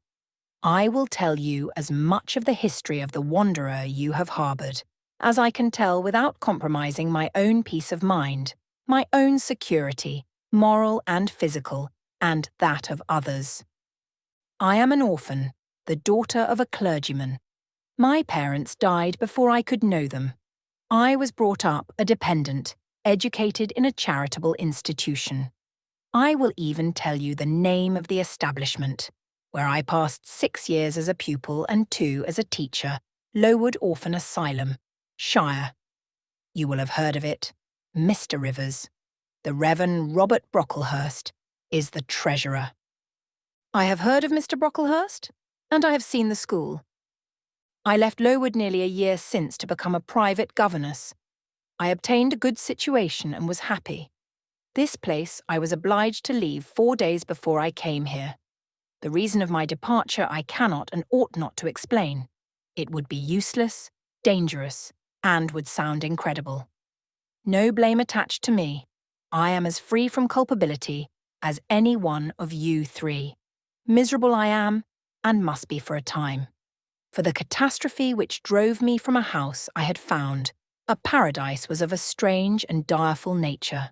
[SPEAKER 1] I will tell you as much of the history of the wanderer you have harboured as I can tell without compromising my own peace of mind, my own security, moral and physical, and that of others. I am an orphan, the daughter of a clergyman. My parents died before I could know them. I was brought up a dependent, educated in a charitable institution. I will even tell you the name of the establishment, where I passed 6 years as a pupil and 2 as a teacher, Lowood Orphan Asylum, Shire. You will have heard of it. Mr. Rivers, the Reverend Robert Brocklehurst, is the treasurer. I have heard of Mr. Brocklehurst, and I have seen the school. I left Lowood nearly a year since to become a private governess. I obtained a good situation and was happy. This place I was obliged to leave 4 days before I came here. The reason of my departure I cannot and ought not to explain. It would be useless, dangerous, and would sound incredible. No blame attached to me. I am as free from culpability as any one of you 3. Miserable I am, and must be for a time. For the catastrophe which drove me from a house I had found, a paradise, was of a strange and direful nature.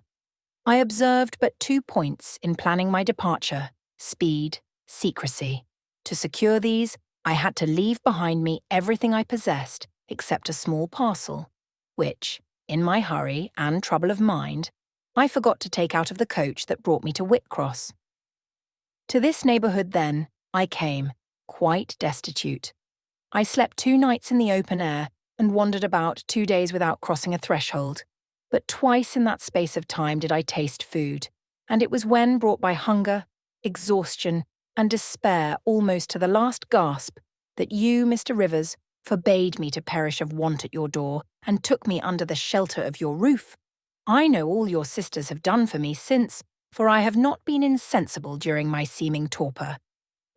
[SPEAKER 1] I observed but 2 points in planning my departure: speed, secrecy. To secure these, I had to leave behind me everything I possessed except a small parcel, which, in my hurry and trouble of mind, I forgot to take out of the coach that brought me to Whitcross. To this neighbourhood, then, I came, quite destitute. I slept 2 nights in the open air and wandered about 2 days without crossing a threshold. But twice in that space of time did I taste food, and it was when, brought by hunger, exhaustion, and despair almost to the last gasp, that you, Mr. Rivers, forbade me to perish of want at your door, and took me under the shelter of your roof. I know all your sisters have done for me since, for I have not been insensible during my seeming torpor,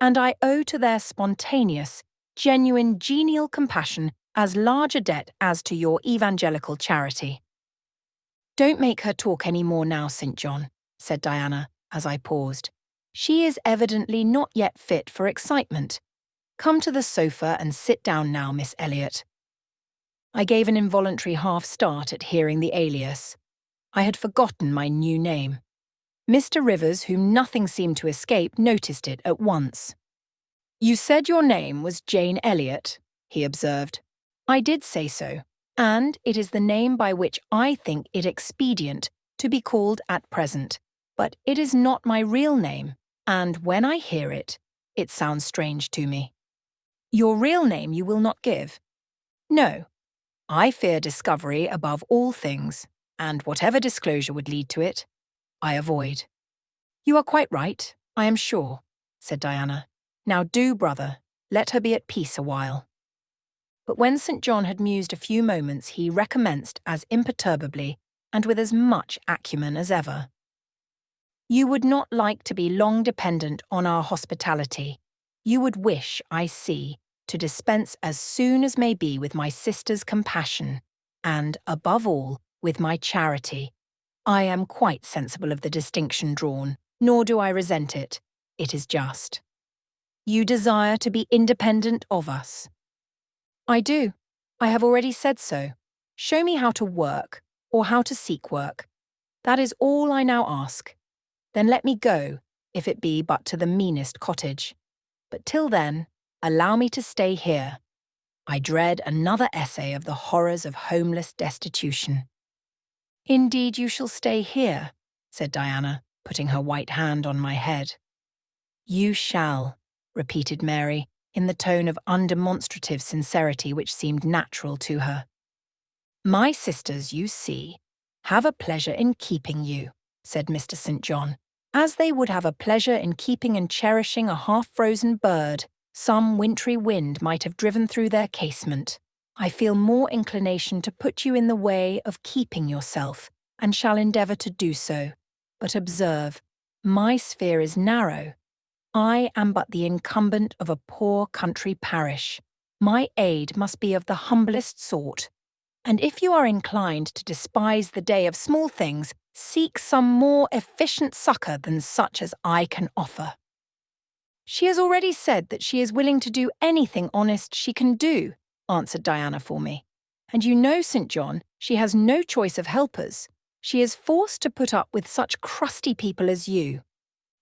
[SPEAKER 1] and I owe to their spontaneous, genuine, genial compassion as large a debt as to your evangelical charity." "Don't make her talk any more now, St. John," said Diana, as I paused. "She is evidently not yet fit for excitement. Come to the sofa and sit down now, Miss Elliot." I gave an involuntary half-start at hearing the alias. I had forgotten my new name. Mr. Rivers, whom nothing seemed to escape, noticed it at once. "You said your name was Jane Elliot," he observed. "I did say so, and it is the name by which I think it expedient to be called at present. But it is not my real name, and when I hear it, it sounds strange to me. Your real name you will not give? No. I fear discovery above all things, and whatever disclosure would lead to it, I avoid. You are quite right, I am sure, said Diana. Now do, brother, let her be at peace a while. But when St. John had mused a few moments, he recommenced as imperturbably and with as much acumen as ever. You would not like to be long dependent on our hospitality. You would wish, I see, to dispense as soon as may be with my sister's compassion, and, above all, with my charity. I am quite sensible of the distinction drawn, nor do I resent it. It is just. You desire to be independent of us. I do. I have already said so. Show me how to work, or how to seek work. That is all I now ask. Then let me go, if it be but to the meanest cottage. But till then, allow me to stay here. I dread another essay of the horrors of homeless destitution. Indeed you shall stay here, said Diana, putting her white hand on my head. You shall, repeated Mary, in the tone of undemonstrative sincerity which seemed natural to her. My sisters, you see, have a pleasure in keeping you, said Mr. St. John, as they would have a pleasure in keeping and cherishing a half-frozen bird some wintry wind might have driven through their casement. I feel more inclination to put you in the way of keeping yourself, and shall endeavour to do so. But observe, my sphere is narrow. I am but the incumbent of a poor country parish. My aid must be of the humblest sort. And if you are inclined to despise the day of small things, seek some more efficient succour than such as I can offer. She has already said that she is willing to do anything honest she can do, answered Diana for me. And you know, St. John, she has no choice of helpers. She is forced to put up with such crusty people as you.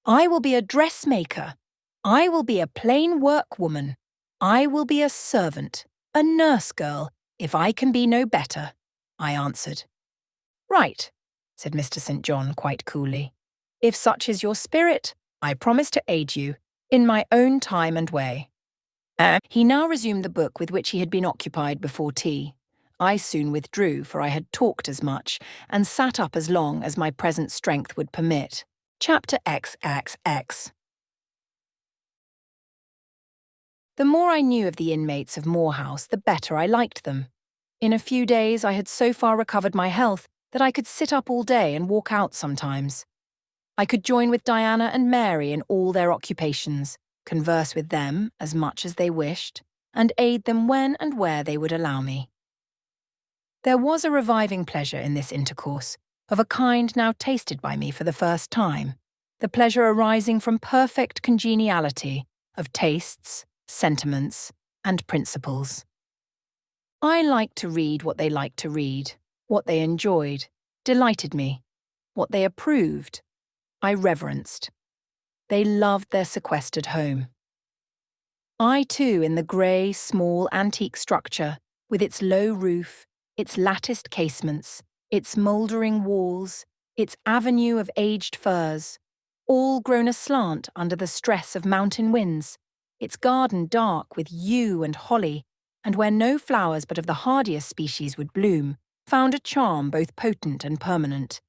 [SPEAKER 1] I will be a dressmaker. I will be a plain workwoman. I will be a servant, a nurse girl, if I can be no better, I answered. Right, said Mr. St. John quite coolly. If such is your spirit, I promise to aid you, in my own time and way. He now resumed the book with which he had been occupied before tea. I soon withdrew, for I had talked as much, and sat up as long as my present strength would permit. Chapter XXX. The more I knew of the inmates of Moor House, the better I liked them. In a few days I had so far recovered my health that I could sit up all day and walk out sometimes. I could join with Diana and Mary in all their occupations, converse with them as much as they wished, and aid them when and where they would allow me. There was a reviving pleasure in this intercourse, of a kind now tasted by me for the first time, the pleasure arising from perfect congeniality of tastes, sentiments, and principles. I liked to read what they liked to read, what they enjoyed, delighted me, what they approved, I reverenced. They loved their sequestered home. I too, in the grey, small, antique structure, with its low roof, its latticed casements, its mouldering walls, its avenue of aged firs, all grown aslant under the stress of mountain winds, its garden dark with yew and holly, and where no flowers but of the hardiest species would bloom, found a charm both potent and permanent.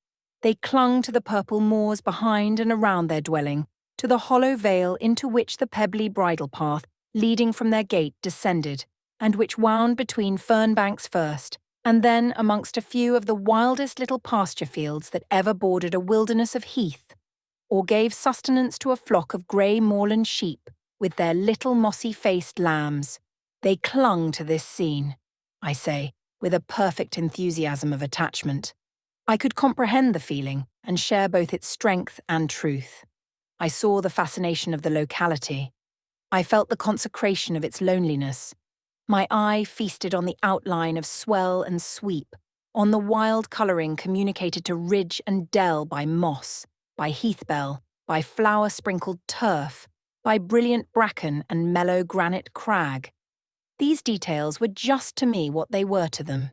[SPEAKER 1] They clung to the purple moors behind and around their dwelling, to the hollow vale into which the pebbly bridle path leading from their gate descended, and which wound between fern banks first, and then amongst a few of the wildest little pasture fields that ever bordered a wilderness of heath, or gave sustenance to a flock of grey moorland sheep with their little mossy-faced lambs. They clung to this scene, I say, with a perfect enthusiasm of attachment. I could comprehend the feeling and share both its strength and truth. I saw the fascination of the locality. I felt the consecration of its loneliness. My eye feasted on the outline of swell and sweep, on the wild colouring communicated to ridge and dell by moss, by heathbell, by flower-sprinkled turf, by brilliant bracken and mellow granite crag. These details were just to me what they were to them.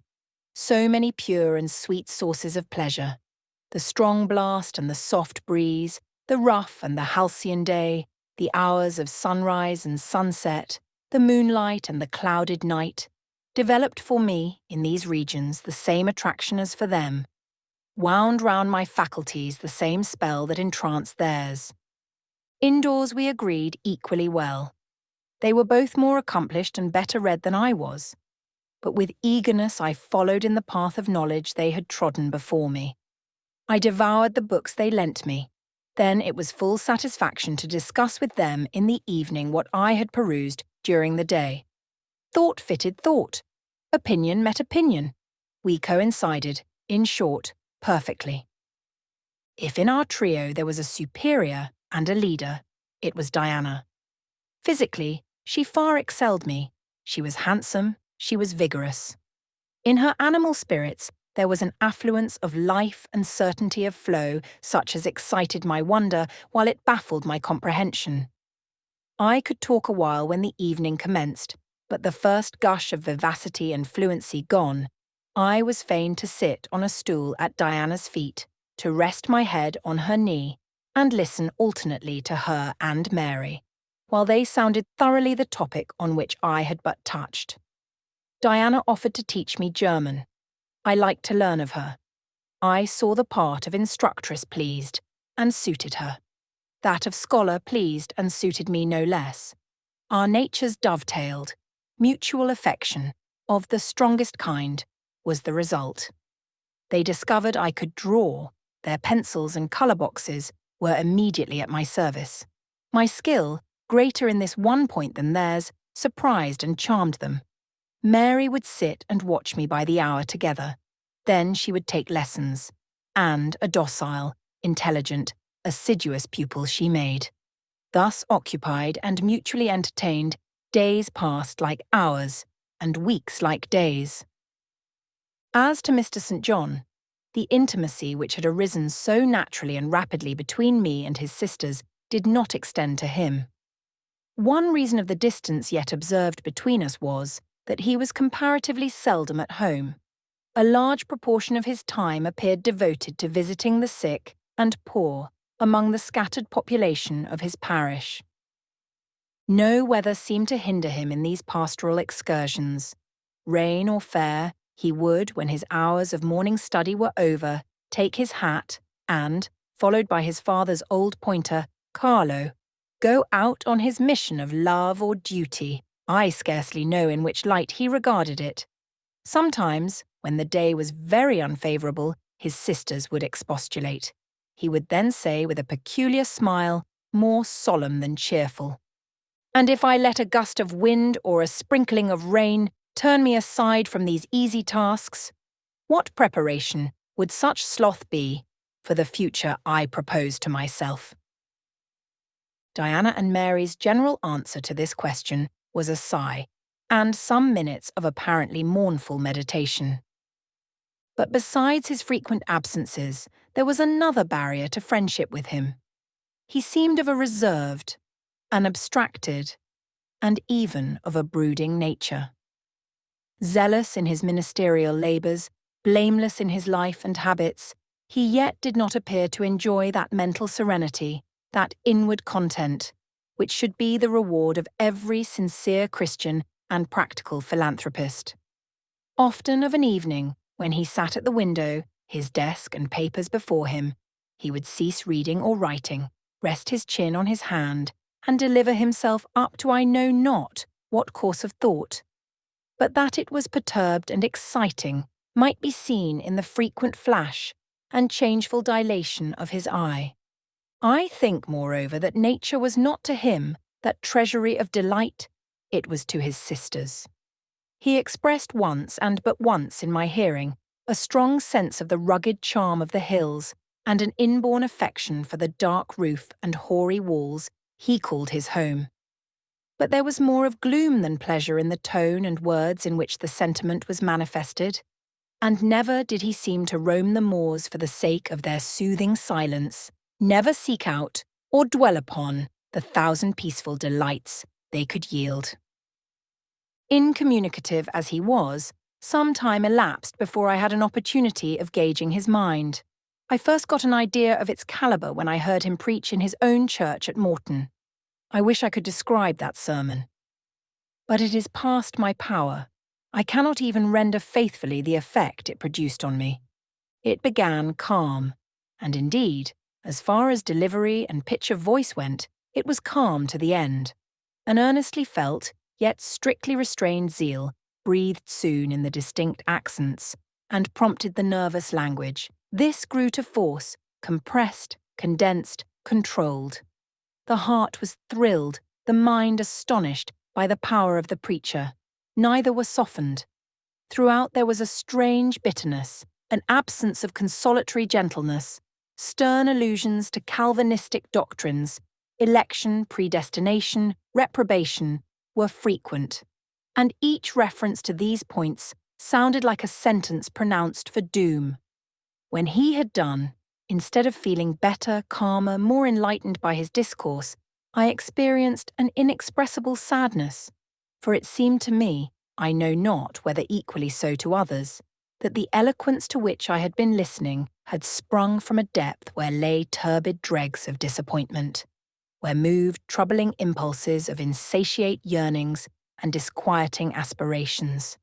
[SPEAKER 1] So many pure and sweet sources of pleasure. The strong blast and the soft breeze, the rough and the halcyon day, the hours of sunrise and sunset, the moonlight and the clouded night, developed for me, in these regions, the same attraction as for them, wound round my faculties the same spell that entranced theirs. Indoors we agreed equally well. They were both more accomplished and better read than I was, but with eagerness I followed in the path of knowledge they had trodden before me. I devoured the books they lent me. Then it was full satisfaction to discuss with them in the evening what I had perused during the day. Thought fitted thought. Opinion met opinion. We coincided, in short, perfectly. If in our trio there was a superior and a leader, it was Diana. Physically, she far excelled me. She was handsome, she was vigorous. In her animal spirits, there was an affluence of life and certainty of flow such as excited my wonder while it baffled my comprehension. I could talk a while when the evening commenced, but the first gush of vivacity and fluency gone, I was fain to sit on a stool at Diana's feet, to rest my head on her knee, and listen alternately to her and Mary, while they sounded thoroughly the topic on which I had but touched. Diana offered to teach me German. I liked to learn of her. I saw the part of instructress pleased, and suited her. That of scholar pleased and suited me no less. Our natures dovetailed. Mutual affection, of the strongest kind, was the result. They discovered I could draw. Their pencils and colour boxes were immediately at my service. My skill, greater in this one point than theirs, surprised and charmed them. Mary would sit and watch me by the hour together. Then she would take lessons, and a docile, intelligent, assiduous pupil she made. Thus occupied and mutually entertained, days passed like hours, and weeks like days. As to Mr. St. John, the intimacy which had arisen so naturally and rapidly between me and his sisters did not extend to him. One reason of the distance yet observed between us was that he was comparatively seldom at home. A large proportion of his time appeared devoted to visiting the sick and poor among the scattered population of his parish. No weather seemed to hinder him in these pastoral excursions. Rain or fair, he would, when his hours of morning study were over, take his hat and, followed by his father's old pointer, Carlo, go out on his mission of love or duty. I scarcely know in which light he regarded it. Sometimes, when the day was very unfavourable, his sisters would expostulate. He would then say with a peculiar smile, more solemn than cheerful, "And if I let a gust of wind or a sprinkling of rain turn me aside from these easy tasks, what preparation would such sloth be for the future I propose to myself?" Diana and Mary's general answer to this question was a sigh, and some minutes of apparently mournful meditation. But besides his frequent absences, there was another barrier to friendship with him. He seemed of a reserved, an abstracted, and even of a brooding nature. Zealous in his ministerial labours, blameless in his life and habits, he yet did not appear to enjoy that mental serenity, that inward content, which should be the reward of every sincere Christian and practical philanthropist. Often of an evening, when he sat at the window, his desk and papers before him, he would cease reading or writing, rest his chin on his hand, and deliver himself up to I know not what course of thought. But that it was perturbed and exciting might be seen in the frequent flash and changeful dilation of his eye. I think, moreover, that nature was not to him that treasury of delight, it was to his sisters. He expressed once, and but once in my hearing, a strong sense of the rugged charm of the hills and an inborn affection for the dark roof and hoary walls he called his home. But there was more of gloom than pleasure in the tone and words in which the sentiment was manifested, and never did he seem to roam the moors for the sake of their soothing silence, never seek out or dwell upon the thousand peaceful delights they could yield. Incommunicative as he was, Some time elapsed before I had an opportunity of gauging his mind. I first got an idea of its caliber when I heard him preach in his own church at Morton. I wish I could describe that sermon. But it is past my power. I cannot even render faithfully the effect it produced on me. It began calm, and indeed, as far as delivery and pitch of voice went, it was calm to the end. An earnestly felt, yet strictly restrained zeal breathed soon in the distinct accents, and prompted the nervous language. This grew to force, compressed, condensed, controlled. The heart was thrilled, the mind astonished by the power of the preacher. Neither were softened. Throughout there was a strange bitterness, an absence of consolatory gentleness, stern allusions to Calvinistic doctrines, election, predestination, reprobation, were frequent, and each reference to these points sounded like a sentence pronounced for doom. When he had done, instead of feeling better, calmer, more enlightened by his discourse, I experienced an inexpressible sadness, for it seemed to me, I know not whether equally so to others, that the eloquence to which I had been listening had sprung from a depth where lay turbid dregs of disappointment, where moved troubling impulses of insatiate yearnings and disquieting aspirations.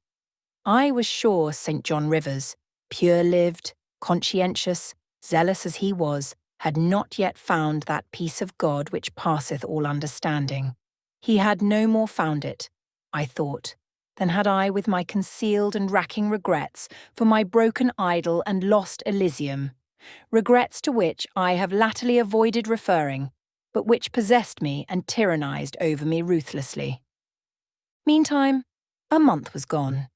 [SPEAKER 1] I was sure St. John Rivers, pure-lived, conscientious, zealous as he was, had not yet found that peace of God which passeth all understanding. He had no more found it, I thought, than had I with my concealed and racking regrets for my broken idol and lost Elysium, regrets to which I have latterly avoided referring, but which possessed me and tyrannized over me ruthlessly. Meantime, a month was gone.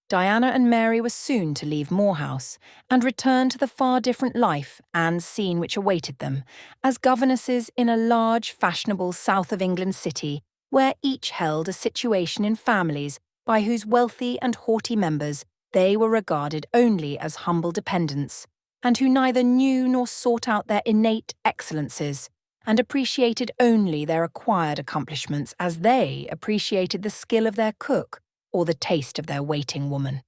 [SPEAKER 1] Diana and Mary were soon to leave Moor House and return to the far different life and scene which awaited them, as governesses in a large, fashionable south of England city, where each held a situation in families by whose wealthy and haughty members they were regarded only as humble dependents, and who neither knew nor sought out their innate excellences, and appreciated only their acquired accomplishments as they appreciated the skill of their cook or the taste of their waiting woman.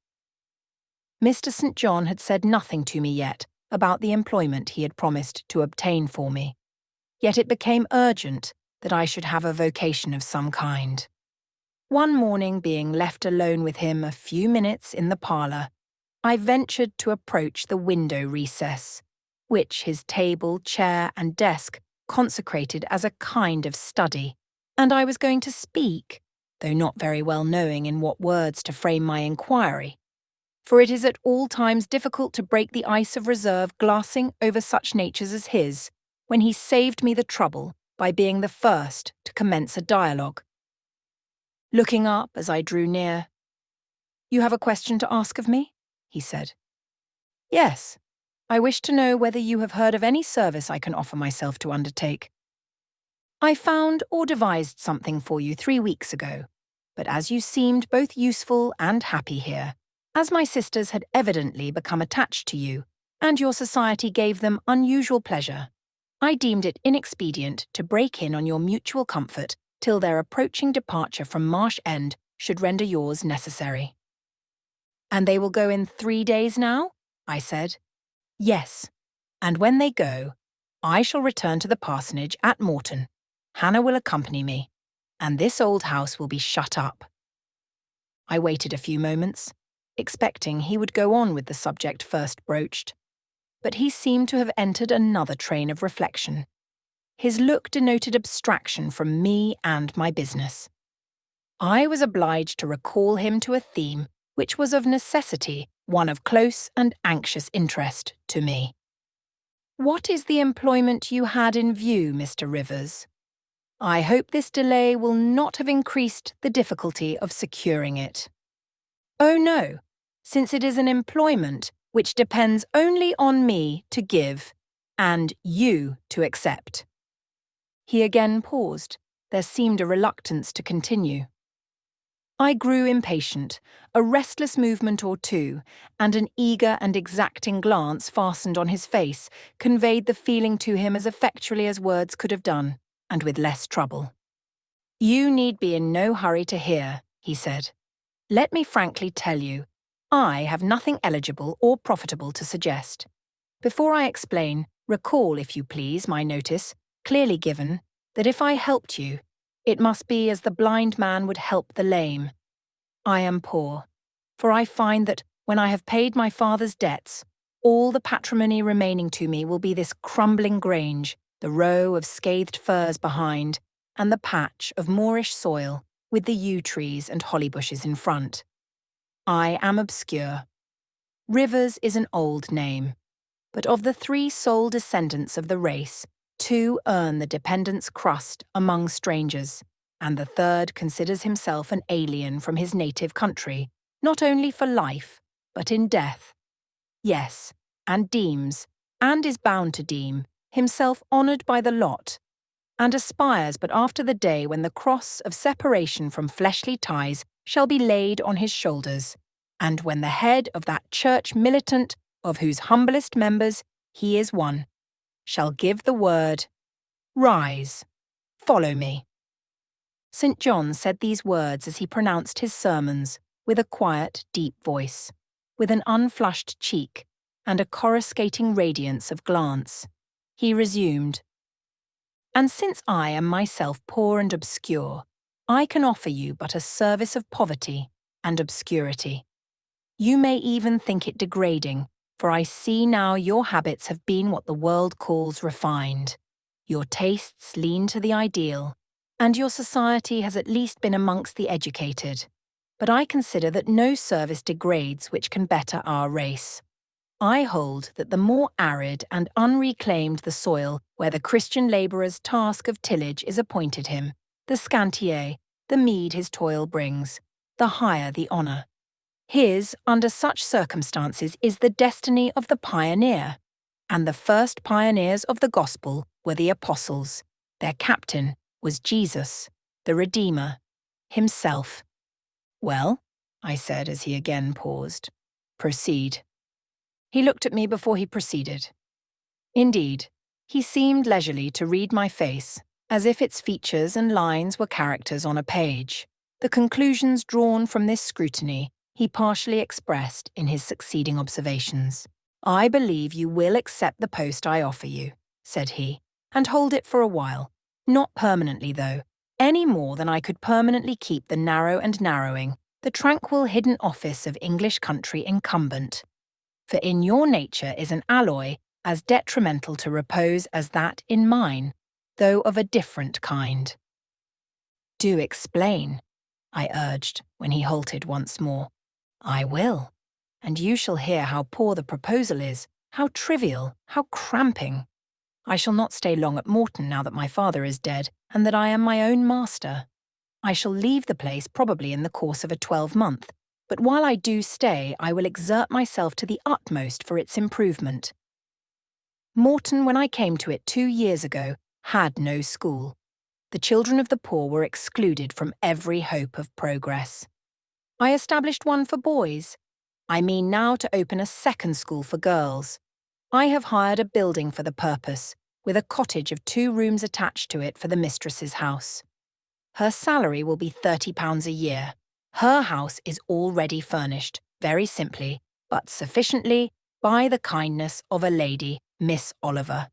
[SPEAKER 1] Mr. St. John had said nothing to me yet about the employment he had promised to obtain for me, yet it became urgent that I should have a vocation of some kind. One morning, being left alone with him a few minutes in the parlour, I ventured to approach the window recess, which his table, chair, and desk consecrated as a kind of study, and I was going to speak, though not very well knowing in what words to frame my inquiry, for it is at all times difficult to break the ice of reserve glassing over such natures as his, when he saved me the trouble by being the first to commence a dialogue. Looking up as I drew near, "You have a question to ask of me?" he said. "Yes. I wish to know whether you have heard of any service I can offer myself to undertake. I found or devised something for you 3 weeks ago, but as you seemed both useful and happy here, as my sisters had evidently become attached to you, and your society gave them unusual pleasure, I deemed it inexpedient to break in on your mutual comfort till their approaching departure from Marsh End should render yours necessary." "And they will go in 3 days now?" I said. "Yes, and when they go, I shall return to the parsonage at Morton. Hannah will accompany me, and this old house will be shut up." I waited a few moments, expecting he would go on with the subject first broached, but he seemed to have entered another train of reflection. His look denoted abstraction from me and my business. I was obliged to recall him to a theme which was of necessity one of close and anxious interest to me. "What is the employment you had in view, Mr. Rivers? I hope this delay will not have increased the difficulty of securing it." "Oh no, since it is an employment which depends only on me to give, and you to accept." He again paused. There seemed a reluctance to continue. I grew impatient. A restless movement or two, and an eager and exacting glance fastened on his face, conveyed the feeling to him as effectually as words could have done, and with less trouble. "You need be in no hurry to hear," he said. "Let me frankly tell you, I have nothing eligible or profitable to suggest. Before I explain, recall, if you please, my notice, clearly given, that if I helped you, it must be as the blind man would help the lame. I am poor, for I find that when I have paid my father's debts, all the patrimony remaining to me will be this crumbling grange, the row of scathed firs behind, and the patch of moorish soil with the yew trees and holly bushes in front. I am obscure. Rivers is an old name, but of the 3 sole descendants of the race, 2 earn the dependent's crust among strangers, and the 3rd considers himself an alien from his native country, not only for life, but in death. Yes, and deems, and is bound to deem, himself honoured by the lot, and aspires but after the day when the cross of separation from fleshly ties shall be laid on his shoulders, and when the head of that church militant, of whose humblest members he is one, shall give the word, "Rise, follow me." St. John said these words as he pronounced his sermons, with a quiet, deep voice, with an unflushed cheek, and a coruscating radiance of glance. He resumed, "And since I am myself poor and obscure, I can offer you but a service of poverty and obscurity. You may even think it degrading, for I see now your habits have been what the world calls refined. Your tastes lean to the ideal, and your society has at least been amongst the educated. But I consider that no service degrades which can better our race. I hold that the more arid and unreclaimed the soil where the Christian labourer's task of tillage is appointed him, the scantier, the meed his toil brings, the higher the honour. His, under such circumstances, is the destiny of the pioneer, and the first pioneers of the gospel were the apostles. Their captain was Jesus, the Redeemer, himself. "Well," I said as he again paused, "proceed." He looked at me before he proceeded. Indeed, he seemed leisurely to read my face, as if its features and lines were characters on a page. The conclusions drawn from this scrutiny he partially expressed in his succeeding observations. "I believe you will accept the post I offer you," said he, "and hold it for a while. Not permanently, though, any more than I could permanently keep the narrow and narrowing, the tranquil hidden office of English country incumbent. For in your nature is an alloy as detrimental to repose as that in mine, though of a different kind." "Do explain," I urged when he halted once more. "I will, and you shall hear how poor the proposal is, how trivial, how cramping. I shall not stay long at Morton now that my father is dead and that I am my own master. I shall leave the place probably in the course of a 12-month, but while I do stay, I will exert myself to the utmost for its improvement. Morton, when I came to it 2 years ago, had no school. The children of the poor were excluded from every hope of progress. I established one for boys. I mean now to open a second school for girls. I have hired a building for the purpose, with a cottage of 2 rooms attached to it for the mistress's house. Her salary will be £30 a year. Her house is already furnished, very simply, but sufficiently, by the kindness of a lady, Miss Oliver,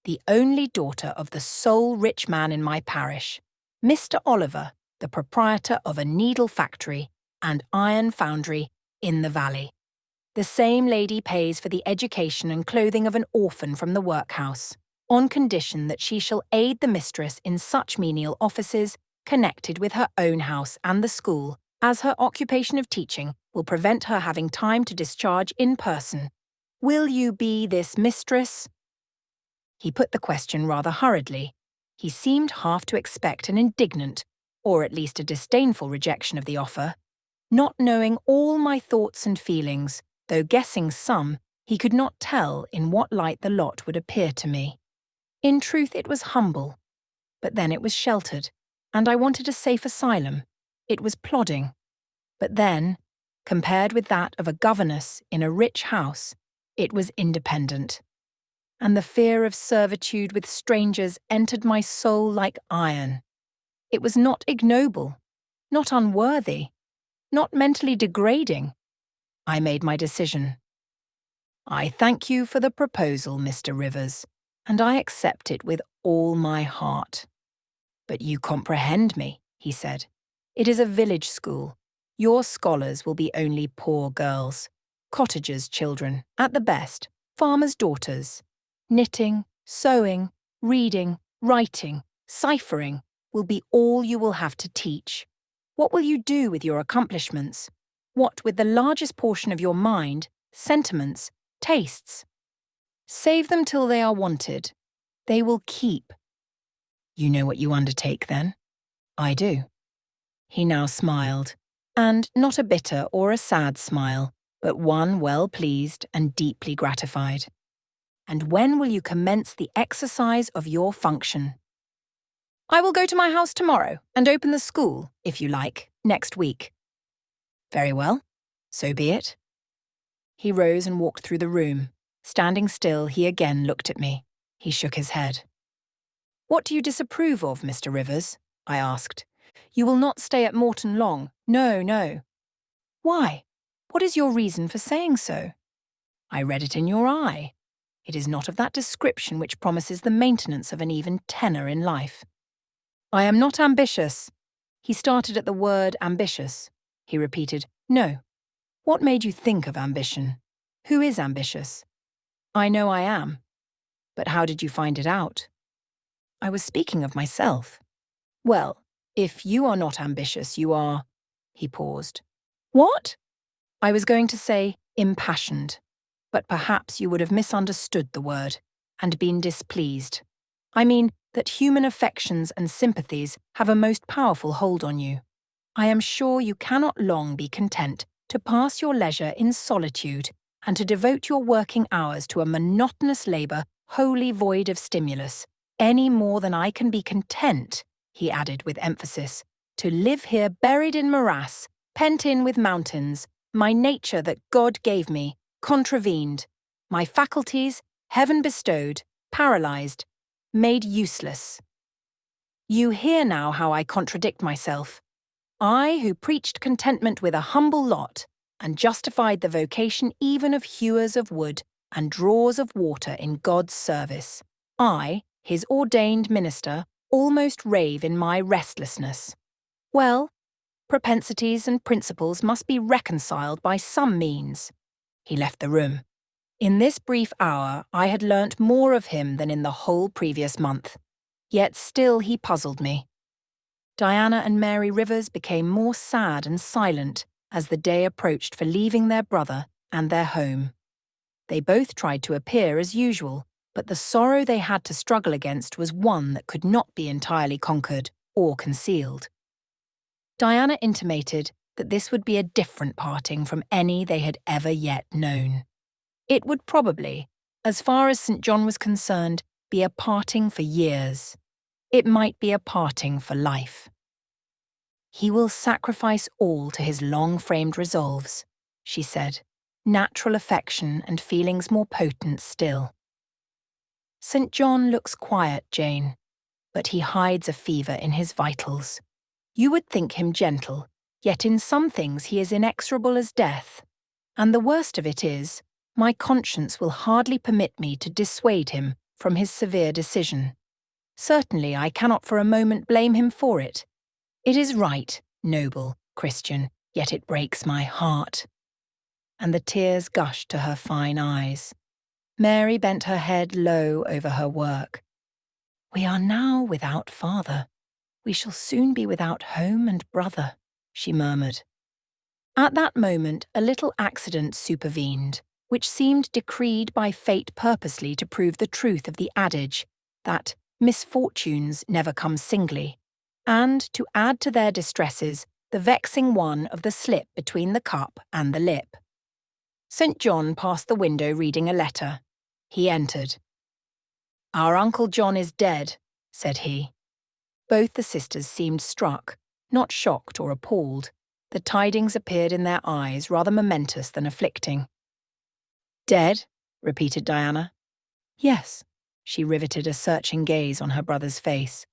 [SPEAKER 1] the only daughter of the sole rich man in my parish, Mr. Oliver, the proprietor of a needle factory and iron foundry in the valley. The same lady pays for the education and clothing of an orphan from the workhouse, on condition that she shall aid the mistress in such menial offices connected with her own house and the school, as her occupation of teaching will prevent her having time to discharge in person. Will you be this mistress?" He put the question rather hurriedly. He seemed half to expect an indignant, or at least a disdainful rejection of the offer. Not knowing all my thoughts and feelings, though guessing some, he could not tell in what light the lot would appear to me. In truth, it was humble, but then it was sheltered, and I wanted a safe asylum. It was plodding. But then, compared with that of a governess in a rich house, it was independent. And the fear of servitude with strangers entered my soul like iron. It was not ignoble, not unworthy, not mentally degrading. I made my decision. I thank you for the proposal, Mr. Rivers, and I accept it with all my heart. But you comprehend me, he said. It is a village school. Your scholars will be only poor girls, cottagers' children, at the best, farmers' daughters. Knitting, sewing, reading, writing, ciphering will be all you will have to teach. What will you do with your accomplishments? What with the largest portion of your mind, sentiments, tastes? Save them till they are wanted. They will keep. You know what you undertake, then? I do. He now smiled, and not a bitter or a sad smile, but one well pleased and deeply gratified. And when will you commence the exercise of your function? I will go to my house tomorrow and open the school, if you like, next week. Very well, so be it. He rose and walked through the room. Standing still, he again looked at me. He shook his head. What do you disapprove of, Mr. Rivers? I asked. You will not stay at Morton long. No, no. Why? What is your reason for saying so? I read it in your eye. It is not of that description which promises the maintenance of an even tenor in life. I am not ambitious. He started at the word ambitious. He repeated, No. What made you think of ambition? Who is ambitious? I know I am. But how did you find it out? I was speaking of myself. Well, if you are not ambitious, you are… He paused. What? I was going to say impassioned, but perhaps you would have misunderstood the word and been displeased. I mean that human affections and sympathies have a most powerful hold on you. I am sure you cannot long be content to pass your leisure in solitude and to devote your working hours to a monotonous labour wholly void of stimulus, any more than I can be content, he added with emphasis, to live here buried in morass, pent in with mountains, my nature that God gave me, contravened, my faculties, heaven bestowed, paralysed, made useless. You hear now how I contradict myself. I, who preached contentment with a humble lot, and justified the vocation even of hewers of wood and drawers of water in God's service, I, his ordained minister, almost rave in my restlessness. Well, propensities and principles must be reconciled by some means. He left the room. In this brief hour, I had learnt more of him than in the whole previous month. Yet still he puzzled me. Diana and Mary Rivers became more sad and silent as the day approached for leaving their brother and their home. They both tried to appear as usual, but the sorrow they had to struggle against was one that could not be entirely conquered or concealed. Diana intimated that this would be a different parting from any they had ever yet known. It would probably, as far as St. John was concerned, be a parting for years. It might be a parting for life. He will sacrifice all to his long-framed resolves, she said, natural affection and feelings more potent still. St. John looks quiet, Jane, but he hides a fever in his vitals. You would think him gentle, yet in some things he is inexorable as death. And the worst of it is, my conscience will hardly permit me to dissuade him from his severe decision. Certainly I cannot for a moment blame him for it. It is right, noble, Christian, yet it breaks my heart. And the tears gushed to her fine eyes. Mary bent her head low over her work. We are now without father. We shall soon be without home and brother, she murmured. At that moment, a little accident supervened, which seemed decreed by fate purposely to prove the truth of the adage that misfortunes never come singly, and to add to their distresses the vexing one of the slip between the cup and the lip. St. John passed the window reading a letter. He entered. Our Uncle John is dead, said he. Both the sisters seemed struck, not shocked or appalled. The tidings appeared in their eyes rather momentous than afflicting. Dead? Repeated Diana. Yes. She riveted a searching gaze on her brother's face.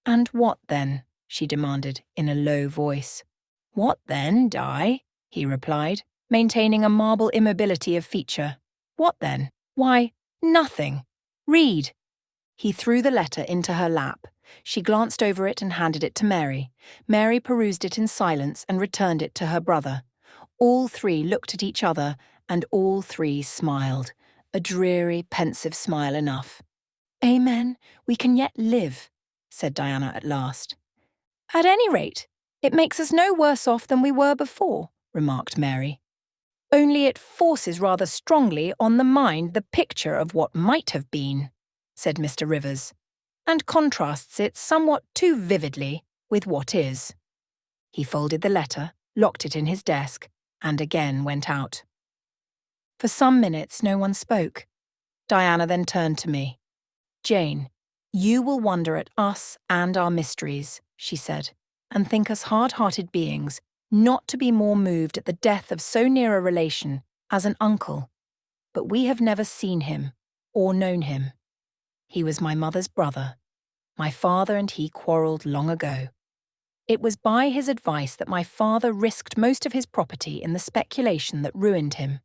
[SPEAKER 1] And what then? She demanded in a low voice. What then, Di? He replied. maintaining a marble immobility of feature. What then? Why, nothing. Read. He threw the letter into her lap. She glanced over it and handed it to Mary. Mary perused it in silence and returned it to her brother. All three looked at each other, and all three smiled. A dreary, pensive smile enough. "Amen, we can yet live," said Diana at last. "At any rate, it makes us no worse off than we were before," remarked Mary. "Only it forces rather strongly on the mind the picture of what might have been," said Mr. Rivers, "and contrasts it somewhat too vividly with what is." He folded the letter, locked it in his desk, and again went out. For some minutes no one spoke. Diana then turned to me. "Jane, you will wonder at us and our mysteries," she said, "and think us hard-hearted beings not to be more moved at the death of so near a relation as an uncle. But we have never seen him or known him. He was my mother's brother. My father and he quarrelled long ago. It was by his advice that my father risked most of his property in the speculation that ruined him.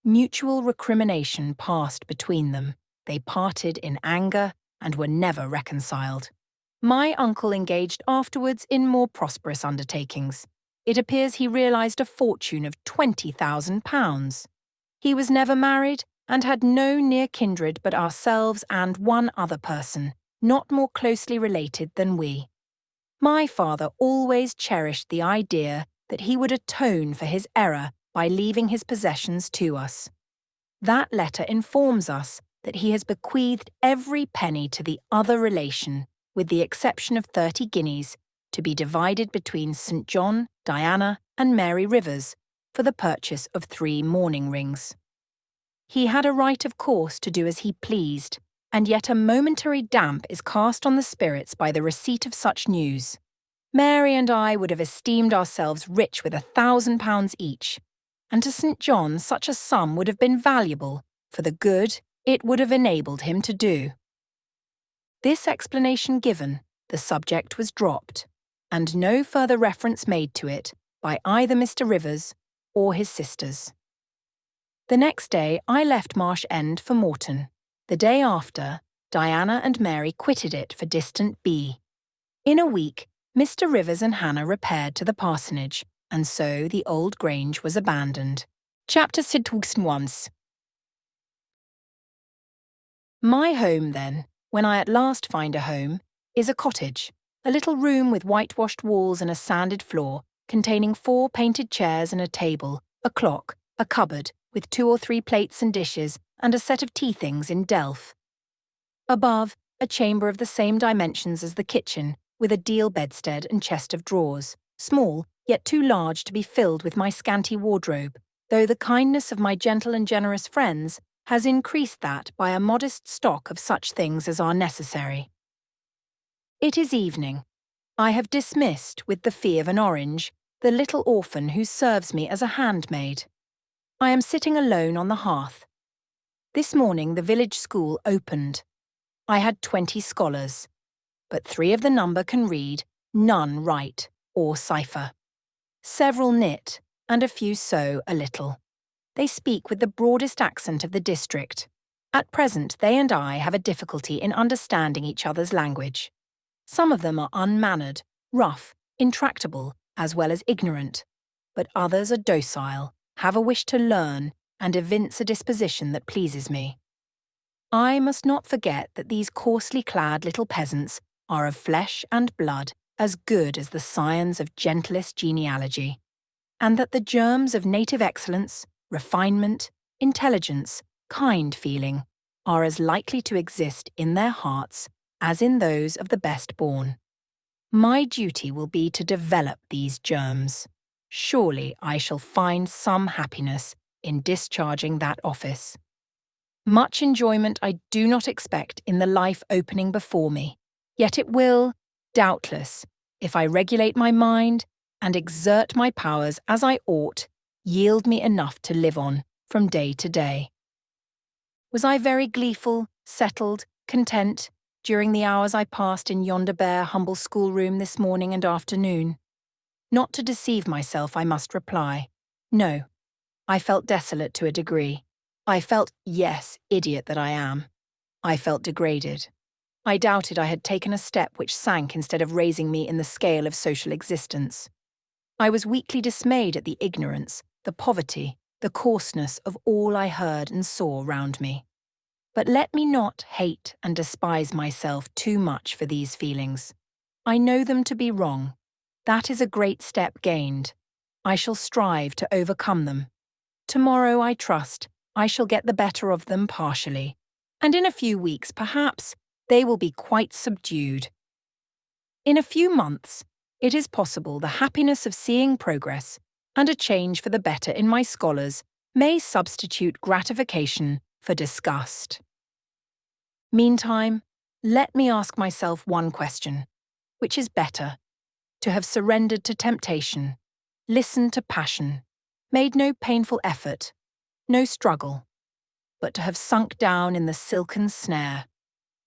[SPEAKER 1] Mutual recrimination passed between them. They parted in anger and were never reconciled. My uncle engaged afterwards in more prosperous undertakings. It appears he realised a fortune of £20,000. He was never married and had no near kindred but ourselves and one other person, not more closely related than we. My father always cherished the idea that he would atone for his error by leaving his possessions to us. That letter informs us that he has bequeathed every penny to the other relation, with the exception of 30 guineas, to be divided between St. John, Diana, and Mary Rivers, for the purchase of 3 mourning rings. He had a right, of course, to do as he pleased, and yet a momentary damp is cast on the spirits by the receipt of such news. Mary and I would have esteemed ourselves rich with £1,000 each, and to St. John such a sum would have been valuable for the good it would have enabled him to do. This explanation given, the subject was dropped, and no further reference made to it by either Mr. Rivers or his sisters. The next day I left Marsh End for Morton. The day after, Diana and Mary quitted it for distant B. In a week, Mr. Rivers and Hannah repaired to the parsonage, and so the old Grange was abandoned. Chapter 61. My home, then, when I at last find a home, is a cottage, a little room with whitewashed walls and a sanded floor, containing 4 painted chairs and a table, a clock, a cupboard, with 2 or 3 plates and dishes, and a set of tea things in delf. Above, a chamber of the same dimensions as the kitchen, with a deal bedstead and chest of drawers, small, yet too large to be filled with my scanty wardrobe, though the kindness of my gentle and generous friends has increased that by a modest stock of such things as are necessary. It is evening. I have dismissed, with the fee of an orange, the little orphan who serves me as a handmaid. I am sitting alone on the hearth. This morning the village school opened. I had 20 scholars, but 3 of the number can read, none write or cipher. Several knit, and a few sew a little. They speak with the broadest accent of the district. At present they and I have a difficulty in understanding each other's language. Some of them are unmannered, rough, intractable, as well as ignorant, but others are docile, have a wish to learn, and evince a disposition that pleases me. I must not forget that these coarsely clad little peasants are of flesh and blood as good as the scions of gentlest genealogy, and that the germs of native excellence, refinement, intelligence, kind feeling are as likely to exist in their hearts as in those of the best born. My duty will be to develop these germs. Surely I shall find some happiness in discharging that office. Much enjoyment I do not expect in the life opening before me, yet it will, doubtless, if I regulate my mind and exert my powers as I ought, yield me enough to live on from day to day. Was I very gleeful, settled, content, during the hours I passed in yonder bare, humble schoolroom this morning and afternoon? Not to deceive myself, I must reply. No, I felt desolate to a degree. I felt, yes, idiot that I am. I felt degraded. I doubted I had taken a step which sank instead of raising me in the scale of social existence. I was weakly dismayed at the ignorance, the poverty, the coarseness of all I heard and saw round me. But let me not hate and despise myself too much for these feelings. I know them to be wrong. That is a great step gained. I shall strive to overcome them. Tomorrow, I trust, I shall get the better of them partially, and in a few weeks, perhaps, they will be quite subdued. In a few months, it is possible the happiness of seeing progress and a change for the better in my scholars may substitute gratification for disgust. Meantime, let me ask myself one question. Which is better, to have surrendered to temptation, listened to passion, made no painful effort, no struggle, but to have sunk down in the silken snare,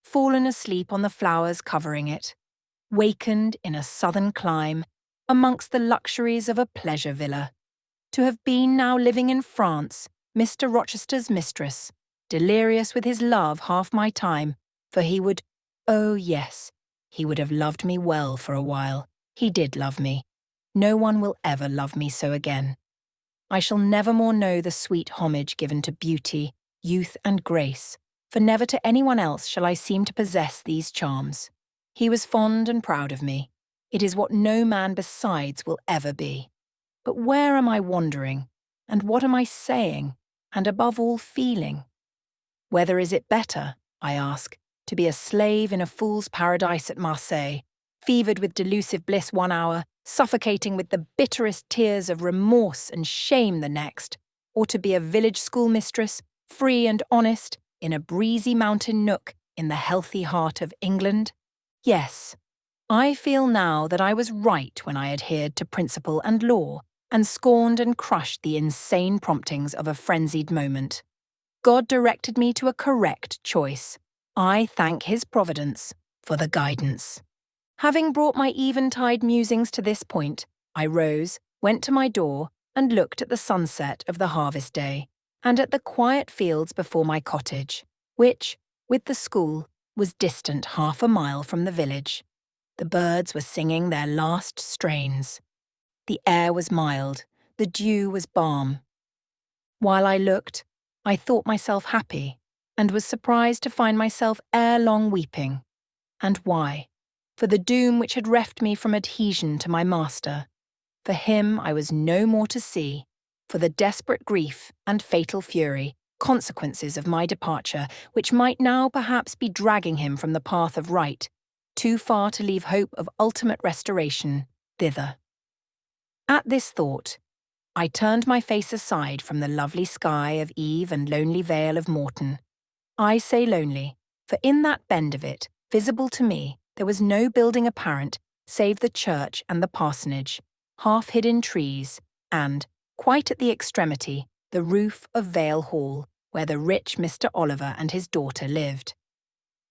[SPEAKER 1] fallen asleep on the flowers covering it, wakened in a southern clime, amongst the luxuries of a pleasure villa, to have been now living in France, Mr. Rochester's mistress, delirious with his love half my time, for he would, oh yes, he would have loved me well for a while. He did love me. No one will ever love me so again. I shall never more know the sweet homage given to beauty, youth and grace, for never to anyone else shall I seem to possess these charms. He was fond and proud of me. It is what no man besides will ever be. But where am I wandering? And what am I saying? And above all, feeling? Whether is it better, I ask, to be a slave in a fool's paradise at Marseille, fevered with delusive bliss one hour, suffocating with the bitterest tears of remorse and shame the next, or to be a village schoolmistress, free and honest, in a breezy mountain nook in the healthy heart of England? Yes, I feel now that I was right when I adhered to principle and law, and scorned and crushed the insane promptings of a frenzied moment. God directed me to a correct choice. I thank His providence for the guidance. Having brought my eventide musings to this point, I rose, went to my door, and looked at the sunset of the harvest day, and at the quiet fields before my cottage, which, with the school, was distant 1/2 mile from the village. The birds were singing their last strains. The air was mild, the dew was balm. While I looked, I thought myself happy, and was surprised to find myself ere long weeping. And why? For the doom which had reft me from adhesion to my master. For him I was no more to see, for the desperate grief and fatal fury, consequences of my departure, which might now perhaps be dragging him from the path of right, too far to leave hope of ultimate restoration, thither. At this thought, I turned my face aside from the lovely sky of Eve and lonely vale of Morton. I say lonely, for in that bend of it, visible to me, there was no building apparent save the church and the parsonage, half hid in trees, and, quite at the extremity, the roof of Vale Hall, where the rich Mr. Oliver and his daughter lived.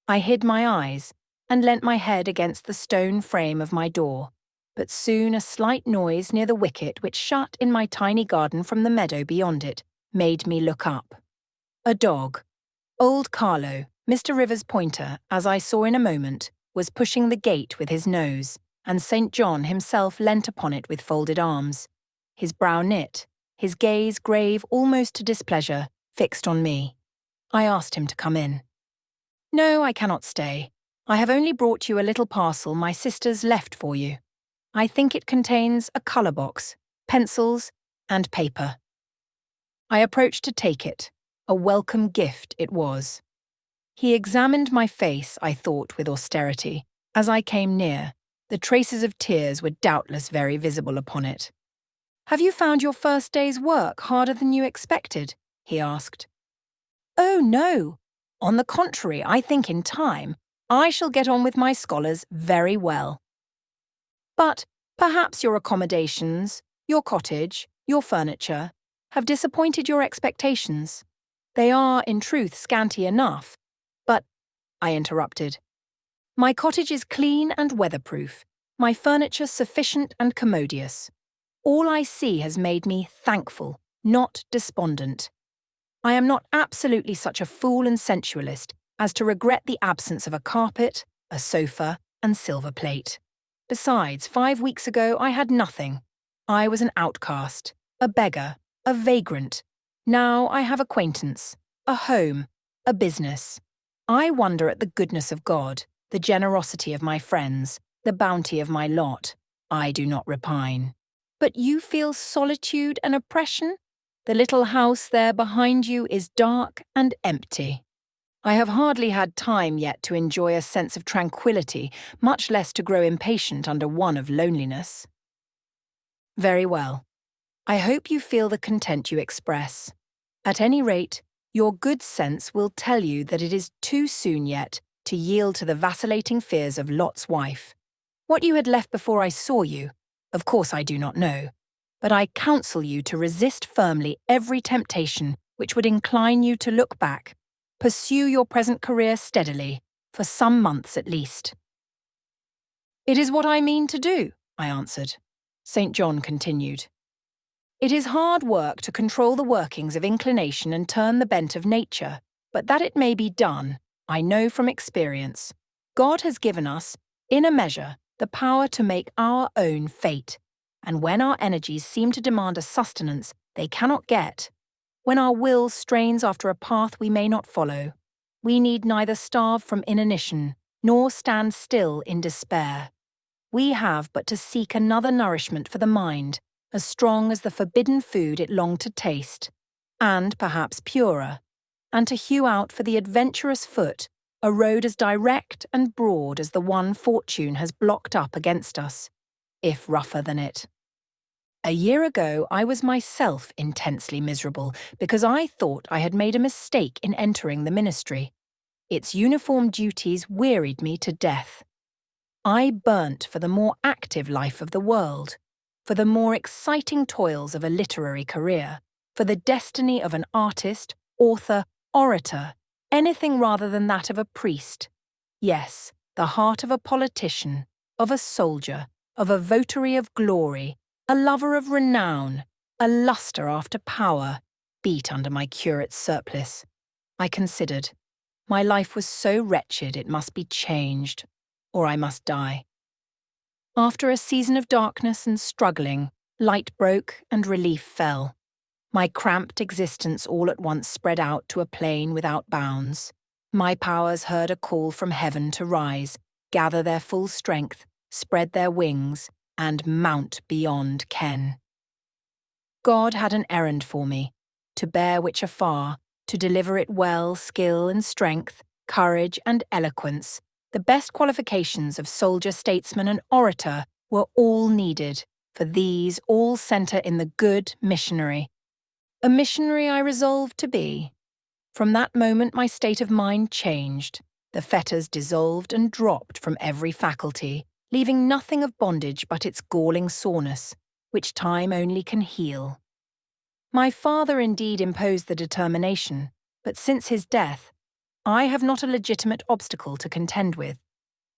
[SPEAKER 1] I hid my eyes, and leant my head against the stone frame of my door, but soon a slight noise near the wicket which shut in my tiny garden from the meadow beyond it made me look up. A dog, old Carlo, Mr. Rivers' pointer, as I saw in a moment, was pushing the gate with his nose, and St. John himself leant upon it with folded arms, his brow knit, his gaze grave almost to displeasure, fixed on me. I asked him to come in. "No, I cannot stay. I have only brought you a little parcel my sisters left for you. I think it contains a colour box, pencils, and paper." I approached to take it. A welcome gift it was. He examined my face, I thought, with austerity. As I came near, the traces of tears were doubtless very visible upon it. "Have you found your first day's work harder than you expected?" he asked. "Oh, no. On the contrary, I think in time I shall get on with my scholars very well. But perhaps your accommodations, your cottage, your furniture, have disappointed your expectations. They are, in truth, scanty enough. But," I interrupted, "my cottage is clean and weatherproof, my furniture sufficient and commodious. All I see has made me thankful, not despondent. I am not absolutely such a fool and sensualist as to regret the absence of a carpet, a sofa, and silver plate. Besides, 5 weeks ago I had nothing. I was an outcast, a beggar, a vagrant. Now I have acquaintance, a home, a business. I wonder at the goodness of God, the generosity of my friends, the bounty of my lot. I do not repine. But you feel solitude and oppression? The little house there behind you is dark and empty. I have hardly had time yet to enjoy a sense of tranquillity, much less to grow impatient under one of loneliness. Very well. I hope you feel the content you express. At any rate, your good sense will tell you that it is too soon yet to yield to the vacillating fears of Lot's wife. What you had left before I saw you, of course I do not know, but I counsel you to resist firmly every temptation which would incline you to look back. Pursue your present career steadily, for some months at least. It is what I mean to do, I answered. St. John continued. It is hard work to control the workings of inclination and turn the bent of nature, but that it may be done, I know from experience. God has given us, in a measure, the power to make our own fate, and when our energies seem to demand a sustenance they cannot get, when our will strains after a path we may not follow, we need neither starve from inanition nor stand still in despair. We have but to seek another nourishment for the mind, as strong as the forbidden food it longed to taste, and perhaps purer, and to hew out for the adventurous foot a road as direct and broad as the one fortune has blocked up against us, if rougher than it. A year ago I was myself intensely miserable because I thought I had made a mistake in entering the ministry. Its uniform duties wearied me to death. I burnt for the more active life of the world, for the more exciting toils of a literary career, for the destiny of an artist, author, orator, anything rather than that of a priest. Yes, the heart of a politician, of a soldier, of a votary of glory, a lover of renown, a lustre after power, beat under my curate's surplice. I considered. My life was so wretched it must be changed, or I must die. After a season of darkness and struggling, light broke and relief fell. My cramped existence all at once spread out to a plain without bounds. My powers heard a call from heaven to rise, gather their full strength, spread their wings, and mount beyond ken. God had an errand for me, to bear which afar, to deliver it well, skill and strength, courage and eloquence, the best qualifications of soldier, statesman and orator were all needed, for these all centre in the good missionary. A missionary I resolved to be. From that moment my state of mind changed. The fetters dissolved and dropped from every faculty, leaving nothing of bondage but its galling soreness, which time only can heal. My father indeed imposed the determination, but since his death, I have not a legitimate obstacle to contend with.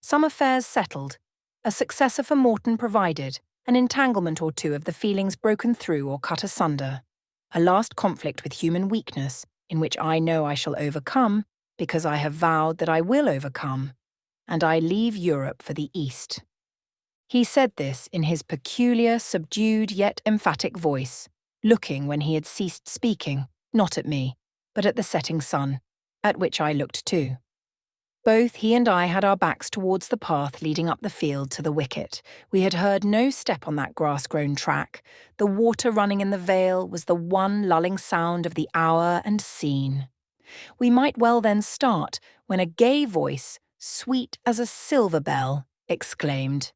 [SPEAKER 1] Some affairs settled, a successor for Morton provided, an entanglement or two of the feelings broken through or cut asunder, a last conflict with human weakness, in which I know I shall overcome, because I have vowed that I will overcome, and I leave Europe for the East. He said this in his peculiar, subdued yet emphatic voice, looking when he had ceased speaking, not at me, but at the setting sun, at which I looked too. Both he and I had our backs towards the path leading up the field to the wicket. We had heard no step on that grass-grown track. The water running in the vale was the one lulling sound of the hour and scene. We might well then start, when a gay voice, sweet as a silver bell, exclaimed,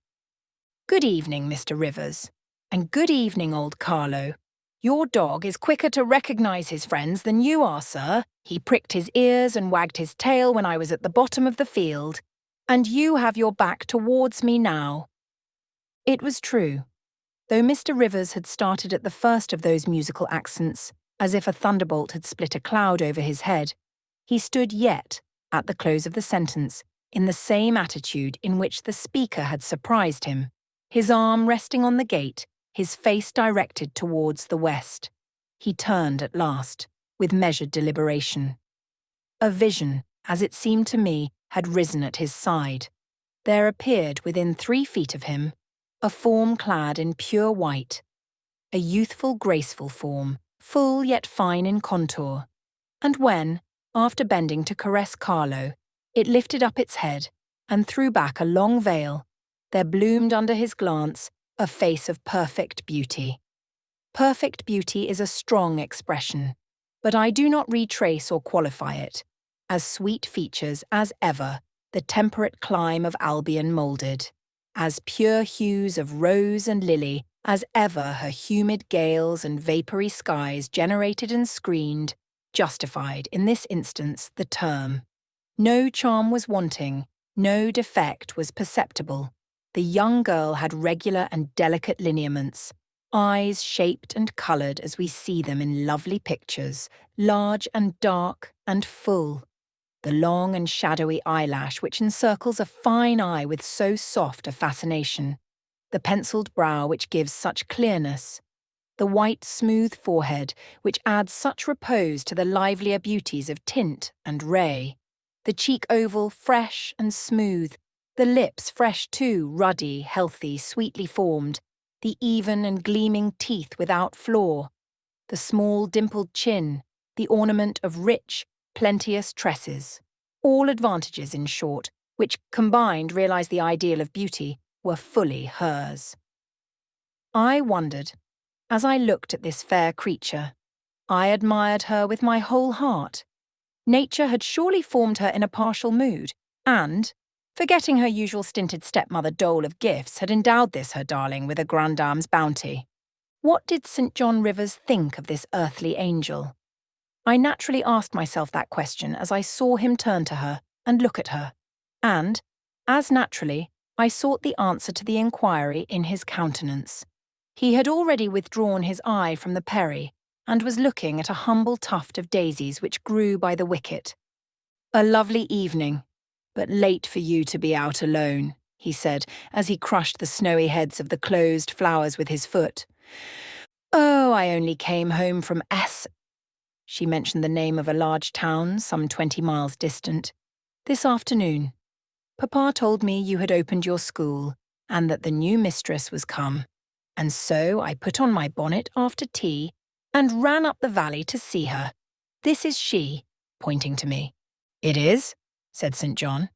[SPEAKER 1] "Good evening, Mr. Rivers, and good evening, old Carlo. Your dog is quicker to recognise his friends than you are, sir. He pricked his ears and wagged his tail when I was at the bottom of the field, and you have your back towards me now." It was true. Though Mr. Rivers had started at the first of those musical accents, as if a thunderbolt had split a cloud over his head, he stood yet, at the close of the sentence, in the same attitude in which the speaker had surprised him, his arm resting on the gate, his face directed towards the west. He turned at last, with measured deliberation. A vision, as it seemed to me, had risen at his side. There appeared within 3 feet of him a form clad in pure white, a youthful, graceful form, full yet fine in contour. And when, after bending to caress Carlo, it lifted up its head and threw back a long veil, there bloomed under his glance a face of perfect beauty. Perfect beauty is a strong expression, but I do not retrace or qualify it. As sweet features as ever the temperate clime of Albion moulded, as pure hues of rose and lily as ever her humid gales and vapoury skies generated and screened, justified, in this instance, the term. No charm was wanting, no defect was perceptible. The young girl had regular and delicate lineaments, eyes shaped and coloured as we see them in lovely pictures, large and dark and full. The long and shadowy eyelash which encircles a fine eye with so soft a fascination, the pencilled brow which gives such clearness, the white, smooth forehead which adds such repose to the livelier beauties of tint and ray, the cheek oval fresh and smooth, the lips fresh too, ruddy, healthy, sweetly formed, the even and gleaming teeth without flaw, the small dimpled chin, the ornament of rich, plenteous tresses. All advantages, in short, which combined realize the ideal of beauty, were fully hers. I wondered, as I looked at this fair creature, I admired her with my whole heart. Nature had surely formed her in a partial mood, and, forgetting her usual stinted stepmother dole of gifts, had endowed this her darling with a grandame's bounty. What did St. John Rivers think of this earthly angel? I naturally asked myself that question as I saw him turn to her and look at her, and, as naturally, I sought the answer to the inquiry in his countenance. He had already withdrawn his eye from the Perry, and was looking at a humble tuft of daisies which grew by the wicket. "A lovely evening, but late for you to be out alone," he said, as he crushed the snowy heads of the closed flowers with his foot. "Oh, I only came home from S." She mentioned the name of a large town some 20 miles distant. "This afternoon. Papa told me you had opened your school, and that the new mistress was come. And so I put on my bonnet after tea and ran up the valley to see her. This is she," pointing to me. "It is?" said St. John.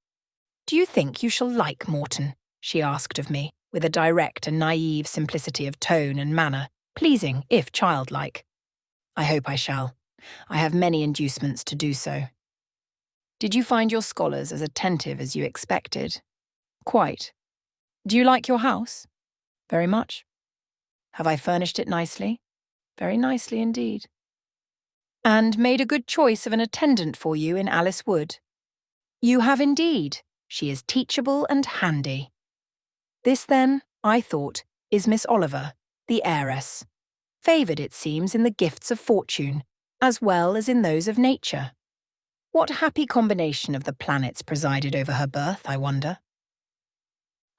[SPEAKER 1] "Do you think you shall like Morton?" she asked of me, with a direct and naive simplicity of tone and manner, pleasing if childlike. "I hope I shall. I have many inducements to do so." "Did you find your scholars as attentive as you expected?" "Quite." "Do you like your house?" "Very much." "Have I furnished it nicely?" "Very nicely indeed." "And made a good choice of an attendant for you in Alice Wood?" "You have indeed. She is teachable and handy." This, then, I thought, is Miss Oliver, the heiress. Favoured, it seems, in the gifts of fortune, as well as in those of nature. What happy combination of the planets presided over her birth, I wonder?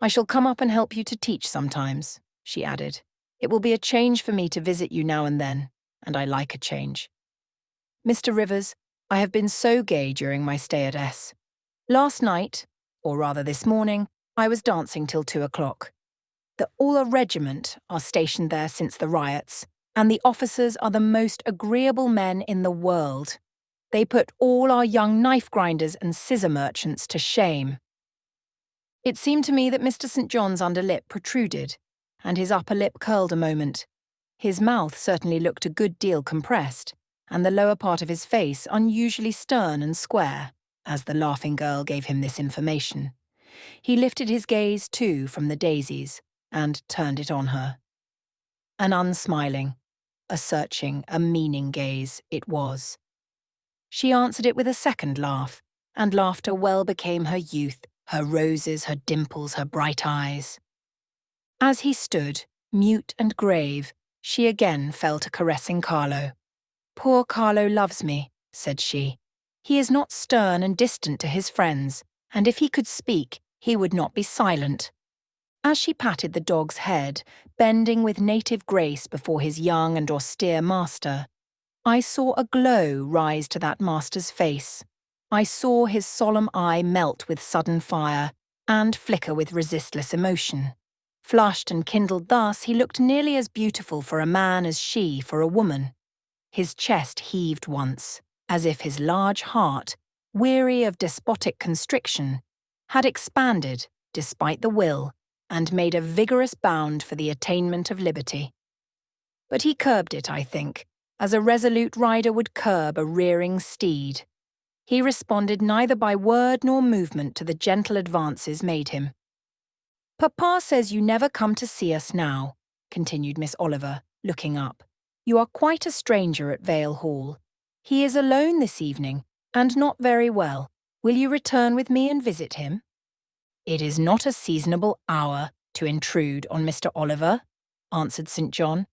[SPEAKER 1] "I shall come up and help you to teach sometimes," she added. "It will be a change for me to visit you now and then, and I like a change. Mr. Rivers, I have been so gay during my stay at S. Last night, or rather this morning, I was dancing till 2 o'clock. The All Regiment are stationed there since the riots, and the officers are the most agreeable men in the world. They put all our young knife grinders and scissor merchants to shame." It seemed to me that Mr. St. John's under lip protruded, and his upper lip curled a moment. His mouth certainly looked a good deal compressed, and the lower part of his face unusually stern and square, as the laughing girl gave him this information. He lifted his gaze, too, from the daisies, and turned it on her. An unsmiling, a searching, a meaning gaze it was. She answered it with a second laugh, and laughter well became her youth, her roses, her dimples, her bright eyes. As he stood, mute and grave, she again fell to caressing Carlo. "Poor Carlo loves me," said she. "He is not stern and distant to his friends, and if he could speak, he would not be silent. As she patted the dog's head, bending with native grace before his young and austere master, I saw a glow rise to that master's face. I saw his solemn eye melt with sudden fire and flicker with resistless emotion. Flushed and kindled thus, he looked nearly as beautiful for a man as she for a woman. His chest heaved once, as if his large heart, weary of despotic constriction, had expanded, despite the will, and made a vigorous bound for the attainment of liberty. But he curbed it, I think, as a resolute rider would curb a rearing steed. He responded neither by word nor movement to the gentle advances made him. "Papa says you never come to see us now," continued Miss Oliver, looking up. "You are quite a stranger at Vale Hall. He is alone this evening, and not very well. Will you return with me and visit him?" "It is not a seasonable hour to intrude on Mr. Oliver," answered St. John.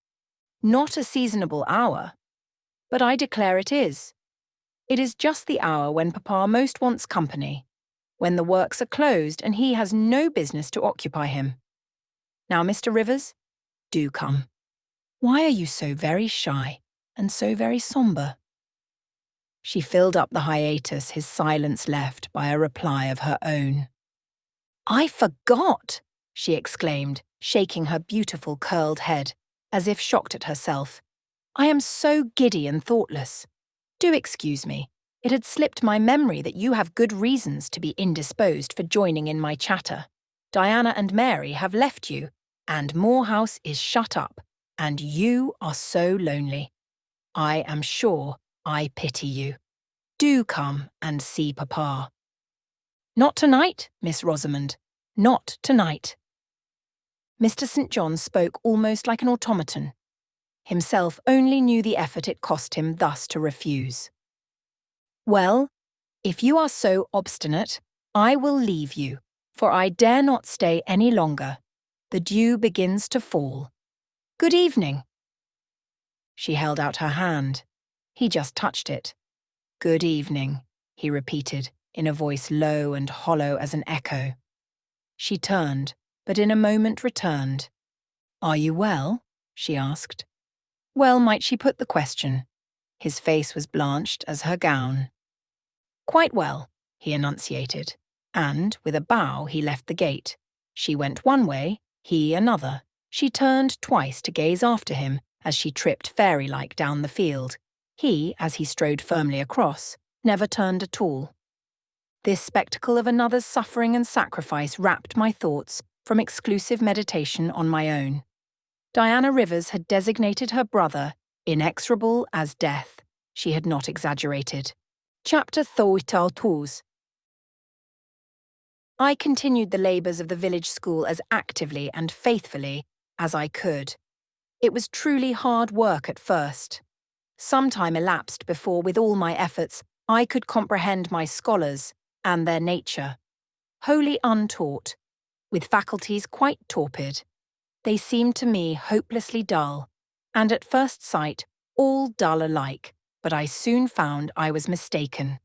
[SPEAKER 1] "Not a seasonable hour? But I declare it is. It is just the hour when Papa most wants company, when the works are closed and he has no business to occupy him. Now, Mr. Rivers, do come. Why are you so very shy and so very sombre?" She filled up the hiatus his silence left by a reply of her own. "I forgot!" she exclaimed, shaking her beautiful curled head, as if shocked at herself. "I am so giddy and thoughtless. Do excuse me. It had slipped my memory that you have good reasons to be indisposed for joining in my chatter. Diana and Mary have left you, and Moor House is shut up, and you are so lonely. I am sure I pity you. Do come and see Papa." "Not tonight, Miss Rosamond. Not tonight." Mr. St. John spoke almost like an automaton. Himself only knew the effort it cost him thus to refuse. "Well, if you are so obstinate, I will leave you, for I dare not stay any longer. The dew begins to fall. Good evening." She held out her hand. He just touched it. "Good evening," he repeated, in a voice low and hollow as an echo. She turned, but in a moment returned. "Are you well?" she asked. Well might she put the question. His face was blanched as her gown. "Quite well," he enunciated, and, with a bow, he left the gate. She went one way, he another. She turned twice to gaze after him as she tripped fairy-like down the field. He, as he strode firmly across, never turned at all. This spectacle of another's suffering and sacrifice rapt my thoughts from exclusive meditation on my own. Diana Rivers had designated her brother inexorable as death. She had not exaggerated. Chapter 32. I continued the labours of the village school as actively and faithfully as I could. It was truly hard work at first. Some time elapsed before, with all my efforts, I could comprehend my scholars and their nature. Wholly untaught, with faculties quite torpid, they seemed to me hopelessly dull, and at first sight all dull alike, but I soon found I was mistaken.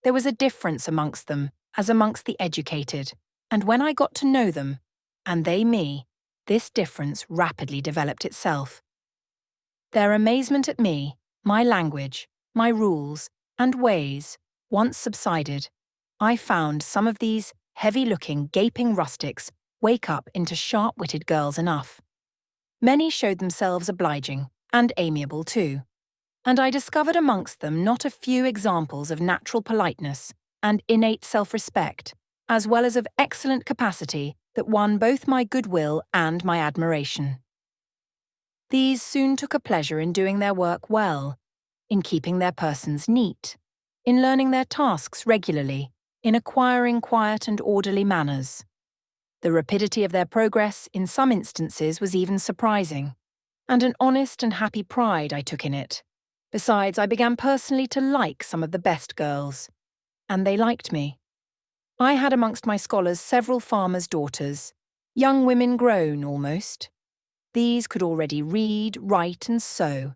[SPEAKER 1] There was a difference amongst them, as amongst the educated, and when I got to know them, and they me, this difference rapidly developed itself. Their amazement at me, my language, my rules, and ways, once subsided, I found some of these heavy-looking, gaping rustics wake up into sharp-witted girls enough. Many showed themselves obliging, and amiable too, and I discovered amongst them not a few examples of natural politeness and innate self-respect, as well as of excellent capacity that won both my goodwill and my admiration. These soon took a pleasure in doing their work well, in keeping their persons neat, in learning their tasks regularly, in acquiring quiet and orderly manners. The rapidity of their progress in some instances was even surprising, and an honest and happy pride I took in it. Besides, I began personally to like some of the best girls, and they liked me. I had amongst my scholars several farmers' daughters, young women grown almost. These could already read, write, and sew,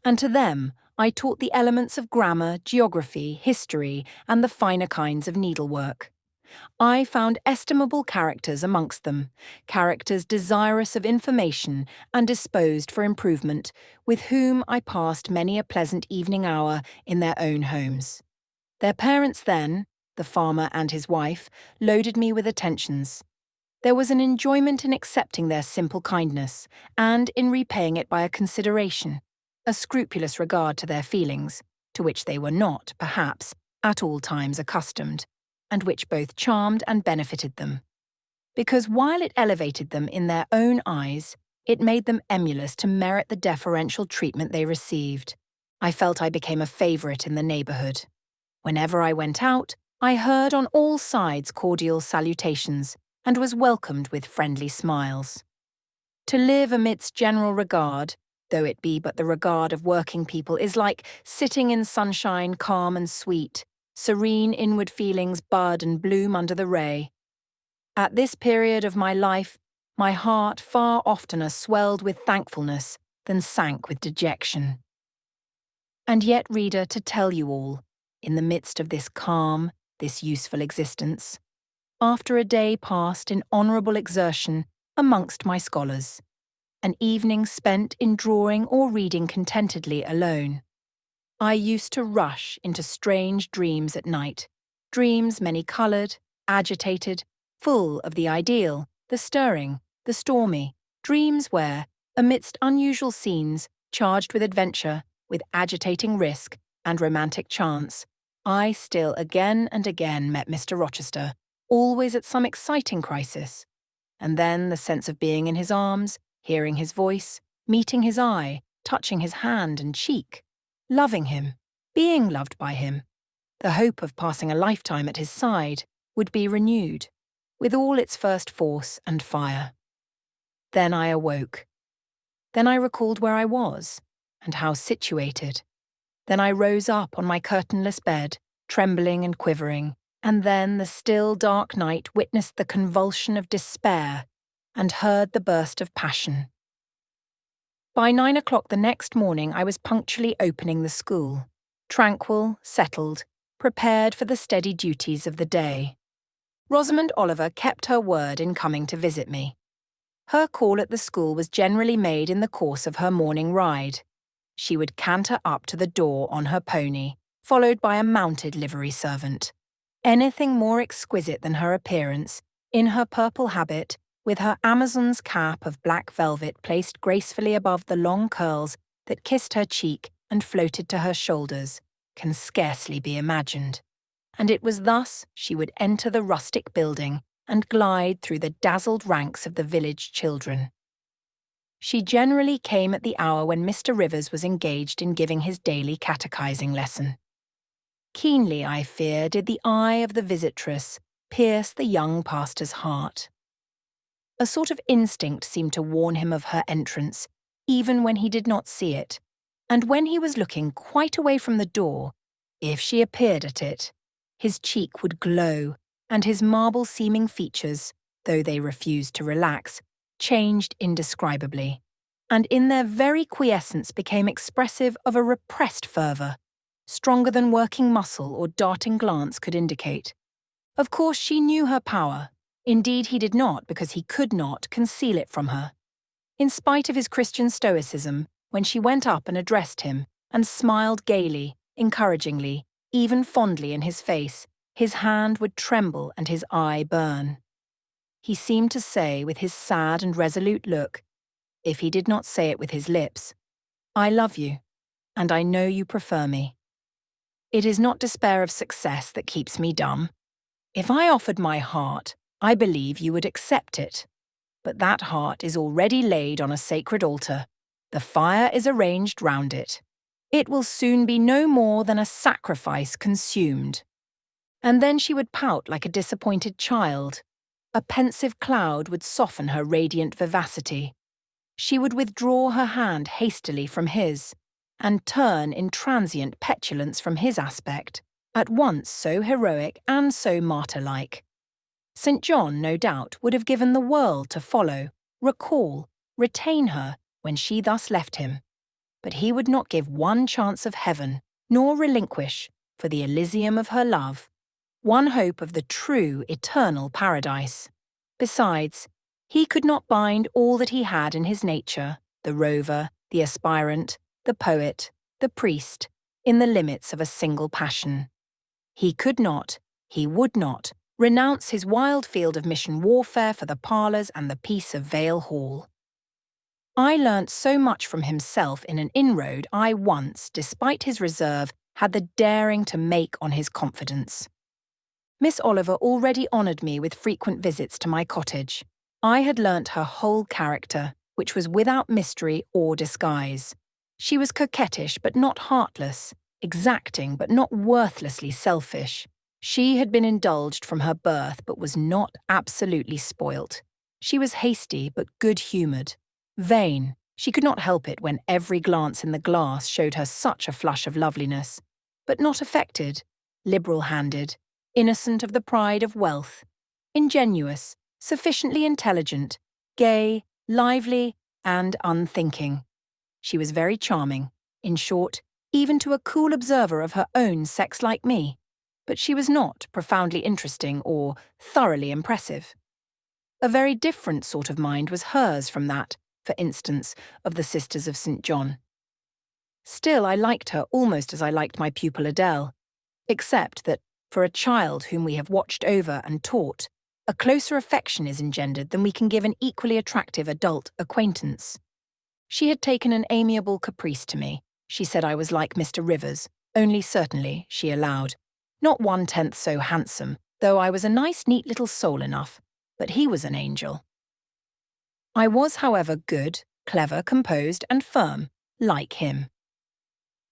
[SPEAKER 1] and to them I taught the elements of grammar, geography, history, and the finer kinds of needlework. I found estimable characters amongst them, characters desirous of information and disposed for improvement, with whom I passed many a pleasant evening hour in their own homes. Their parents then, the farmer and his wife, loaded me with attentions. There was an enjoyment in accepting their simple kindness, and in repaying it by a consideration, a scrupulous regard to their feelings, to which they were not, perhaps, at all times accustomed, and which both charmed and benefited them. Because while it elevated them in their own eyes, it made them emulous to merit the deferential treatment they received. I felt I became a favourite in the neighbourhood. Whenever I went out, I heard on all sides cordial salutations, and was welcomed with friendly smiles. To live amidst general regard, though it be but the regard of working people, is like sitting in sunshine calm and sweet, serene inward feelings bud and bloom under the ray. At this period of my life, my heart far oftener swelled with thankfulness than sank with dejection. And yet, reader, to tell you all, in the midst of this calm, this useful existence, after a day passed in honourable exertion amongst my scholars, an evening spent in drawing or reading contentedly alone, I used to rush into strange dreams at night, dreams many-coloured, agitated, full of the ideal, the stirring, the stormy, dreams where, amidst unusual scenes, charged with adventure, with agitating risk, and romantic chance, I still again and again met Mr. Rochester, always at some exciting crisis. And then the sense of being in his arms, hearing his voice, meeting his eye, touching his hand and cheek, loving him, being loved by him, the hope of passing a lifetime at his side, would be renewed, with all its first force and fire. Then I awoke. Then I recalled where I was, and how situated. Then I rose up on my curtainless bed, trembling and quivering, and then the still dark night witnessed the convulsion of despair and heard the burst of passion. By 9 o'clock the next morning I was punctually opening the school, tranquil, settled, prepared for the steady duties of the day. Rosamond Oliver kept her word in coming to visit me. Her call at the school was generally made in the course of her morning ride. She would canter up to the door on her pony, followed by a mounted livery servant. Anything more exquisite than her appearance, in her purple habit, with her Amazon's cap of black velvet placed gracefully above the long curls that kissed her cheek and floated to her shoulders, can scarcely be imagined. And it was thus she would enter the rustic building and glide through the dazzled ranks of the village children. She generally came at the hour when Mr. Rivers was engaged in giving his daily catechizing lesson. Keenly, I fear, did the eye of the visitress pierce the young pastor's heart. A sort of instinct seemed to warn him of her entrance, even when he did not see it, and when he was looking quite away from the door, if she appeared at it, his cheek would glow, and his marble-seeming features, though they refused to relax, changed indescribably, and in their very quiescence became expressive of a repressed fervour, stronger than working muscle or darting glance could indicate. Of course she knew her power. Indeed he did not, because he could not, conceal it from her. In spite of his Christian stoicism, when she went up and addressed him, and smiled gaily, encouragingly, even fondly in his face, his hand would tremble and his eye burn. He seemed to say with his sad and resolute look, if he did not say it with his lips, "I love you, and I know you prefer me. It is not despair of success that keeps me dumb. If I offered my heart, I believe you would accept it. But that heart is already laid on a sacred altar. The fire is arranged round it. It will soon be no more than a sacrifice consumed." And then she would pout like a disappointed child. A pensive cloud would soften her radiant vivacity. She would withdraw her hand hastily from his, and turn in transient petulance from his aspect, at once so heroic and so martyr-like. St. John, no doubt, would have given the world to follow, recall, retain her when she thus left him. But he would not give one chance of heaven, nor relinquish, for the Elysium of her love, one hope of the true eternal paradise. Besides, he could not bind all that he had in his nature, the rover, the aspirant, the poet, the priest, in the limits of a single passion. He could not, he would not, renounce his wild field of mission warfare for the parlours and the peace of Vale Hall. I learnt so much from himself in an inroad I once, despite his reserve, had the daring to make on his confidence. Miss Oliver already honoured me with frequent visits to my cottage. I had learnt her whole character, which was without mystery or disguise. She was coquettish but not heartless, exacting but not worthlessly selfish. She had been indulged from her birth but was not absolutely spoilt. She was hasty but good-humoured. Vain, she could not help it when every glance in the glass showed her such a flush of loveliness, but not affected, liberal-handed, innocent of the pride of wealth, ingenuous, sufficiently intelligent, gay, lively, and unthinking. She was very charming, in short, even to a cool observer of her own sex like me, but she was not profoundly interesting or thoroughly impressive. A very different sort of mind was hers from that, for instance, of the Sisters of St. John. Still, I liked her almost as I liked my pupil Adele, except that, for a child whom we have watched over and taught, a closer affection is engendered than we can give an equally attractive adult acquaintance. She had taken an amiable caprice to me. She said I was like Mr. Rivers, only certainly, she allowed, not 1/10 so handsome, though I was a nice neat little soul enough, but he was an angel. I was, however, good, clever, composed, and firm, like him.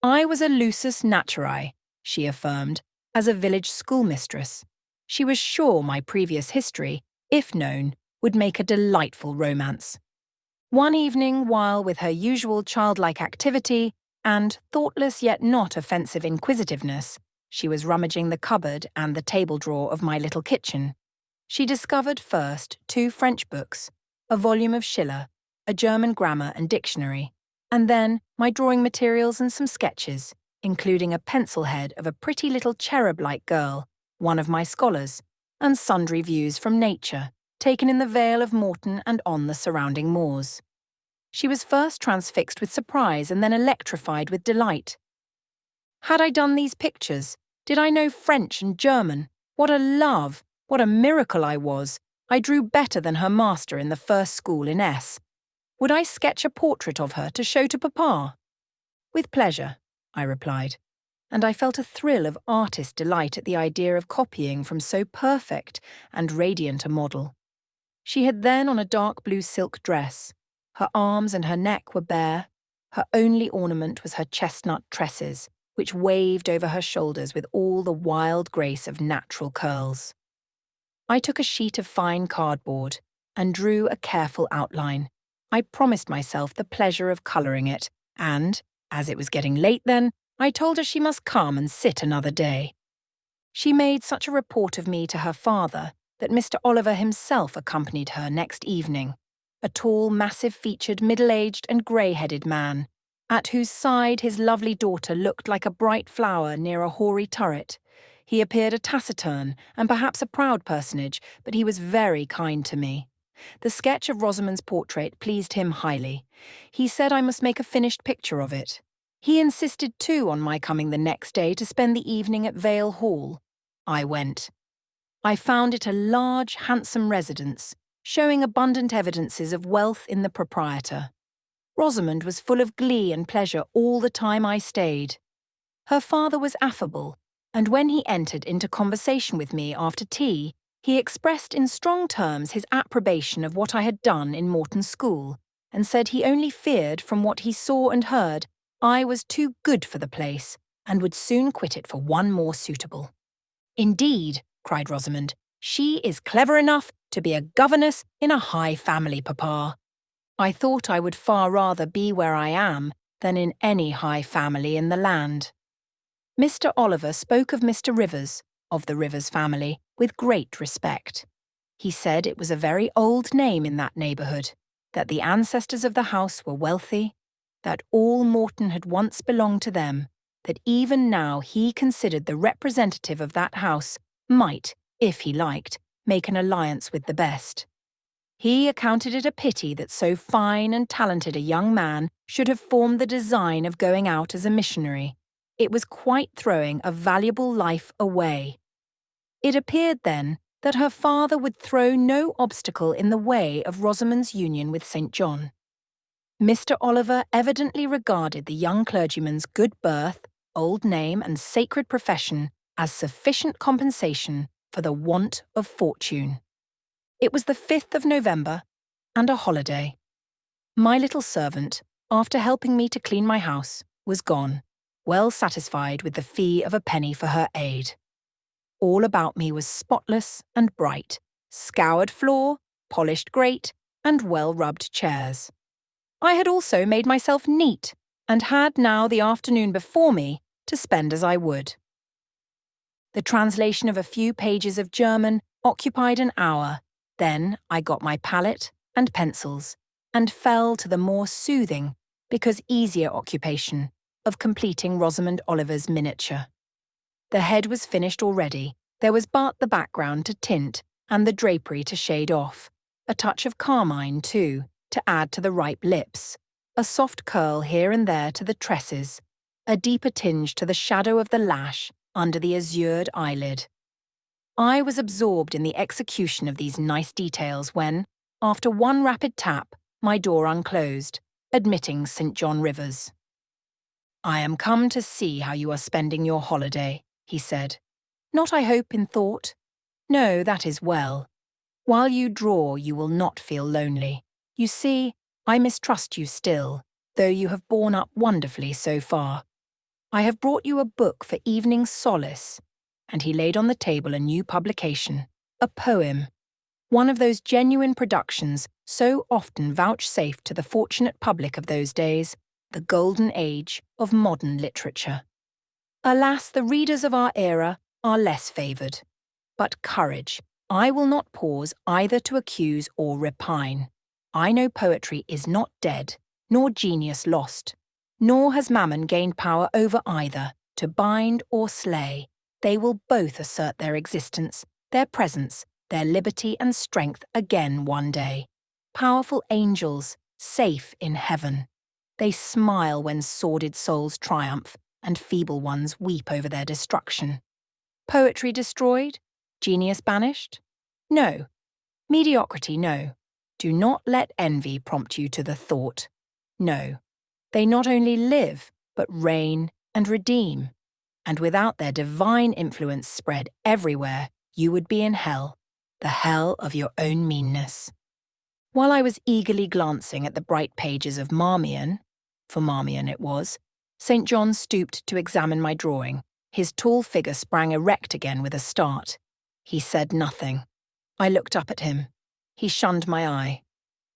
[SPEAKER 1] I was a lusus naturae, she affirmed, as a village schoolmistress. She was sure my previous history, if known, would make a delightful romance. One evening, while with her usual childlike activity and thoughtless yet not offensive inquisitiveness, she was rummaging the cupboard and the table drawer of my little kitchen, she discovered first 2 French books, a volume of Schiller, a German grammar and dictionary, and then my drawing materials and some sketches, including a pencil head of a pretty little cherub-like girl, one of my scholars, and sundry views from nature, taken in the Vale of Morton and on the surrounding moors. She was first transfixed with surprise and then electrified with delight. Had I done these pictures? Did I know French and German? What a love! What a miracle I was! I drew better than her master in the first school in S. Would I sketch a portrait of her to show to Papa? With pleasure, I replied, and I felt a thrill of artist delight at the idea of copying from so perfect and radiant a model. She had then on a dark blue silk dress. Her arms and her neck were bare. Her only ornament was her chestnut tresses, which waved over her shoulders with all the wild grace of natural curls. I took a sheet of fine cardboard and drew a careful outline. I promised myself the pleasure of colouring it, and, as it was getting late then, I told her she must come and sit another day. She made such a report of me to her father that Mr. Oliver himself accompanied her next evening, a tall, massive-featured, middle-aged and grey-headed man, at whose side his lovely daughter looked like a bright flower near a hoary turret. He appeared a taciturn and perhaps a proud personage, but he was very kind to me. The sketch of Rosamond's portrait pleased him highly. He said I must make a finished picture of it. He insisted too on my coming the next day to spend the evening at Vale Hall. I went. I found it a large, handsome residence, showing abundant evidences of wealth in the proprietor. Rosamond was full of glee and pleasure all the time I stayed. Her father was affable, and when he entered into conversation with me after tea, he expressed in strong terms his approbation of what I had done in Morton School, and said he only feared, from what he saw and heard, I was too good for the place, and would soon quit it for one more suitable. "Indeed," cried Rosamond, "she is clever enough to be a governess in a high family, Papa." I thought I would far rather be where I am than in any high family in the land. Mr. Oliver spoke of Mr. Rivers, of the Rivers family, with great respect. He said it was a very old name in that neighbourhood, that the ancestors of the house were wealthy, that all Morton had once belonged to them, that even now he considered the representative of that house might, if he liked, make an alliance with the best. He accounted it a pity that so fine and talented a young man should have formed the design of going out as a missionary. It was quite throwing a valuable life away. It appeared then that her father would throw no obstacle in the way of Rosamond's union with St. John. Mr. Oliver evidently regarded the young clergyman's good birth, old name, and sacred profession as sufficient compensation for the want of fortune. It was the 5th of November, and a holiday. My little servant, after helping me to clean my house, was gone, well satisfied with the fee of a penny for her aid. All about me was spotless and bright, scoured floor, polished grate, and well-rubbed chairs. I had also made myself neat, and had now the afternoon before me to spend as I would. The translation of a few pages of German occupied an hour. Then I got my palette and pencils, and fell to the more soothing, because easier occupation, of completing Rosamond Oliver's miniature. The head was finished already. There was but the background to tint and the drapery to shade off, a touch of carmine, too, to add to the ripe lips, a soft curl here and there to the tresses, a deeper tinge to the shadow of the lash under the azured eyelid. I was absorbed in the execution of these nice details when, after one rapid tap, my door unclosed, admitting St. John Rivers. "I am come to see how you are spending your holiday," he said. "Not, I hope, in thought? No, that is well. While you draw, you will not feel lonely. You see, I mistrust you still, though you have borne up wonderfully so far. I have brought you a book for evening solace," and he laid on the table a new publication, a poem, one of those genuine productions so often vouchsafed to the fortunate public of those days, the golden age of modern literature. Alas, the readers of our era are less favoured. But courage, I will not pause either to accuse or repine. I know poetry is not dead, nor genius lost, nor has Mammon gained power over either, to bind or slay. They will both assert their existence, their presence, their liberty and strength again one day. Powerful angels, safe in heaven. They smile when sordid souls triumph, and feeble ones weep over their destruction. Poetry destroyed? Genius banished? No. Mediocrity, no. Do not let envy prompt you to the thought. No. They not only live, but reign and redeem. And without their divine influence spread everywhere, you would be in hell, the hell of your own meanness. While I was eagerly glancing at the bright pages of Marmion, for Marmion it was, St. John stooped to examine my drawing. His tall figure sprang erect again with a start. He said nothing. I looked up at him. He shunned my eye.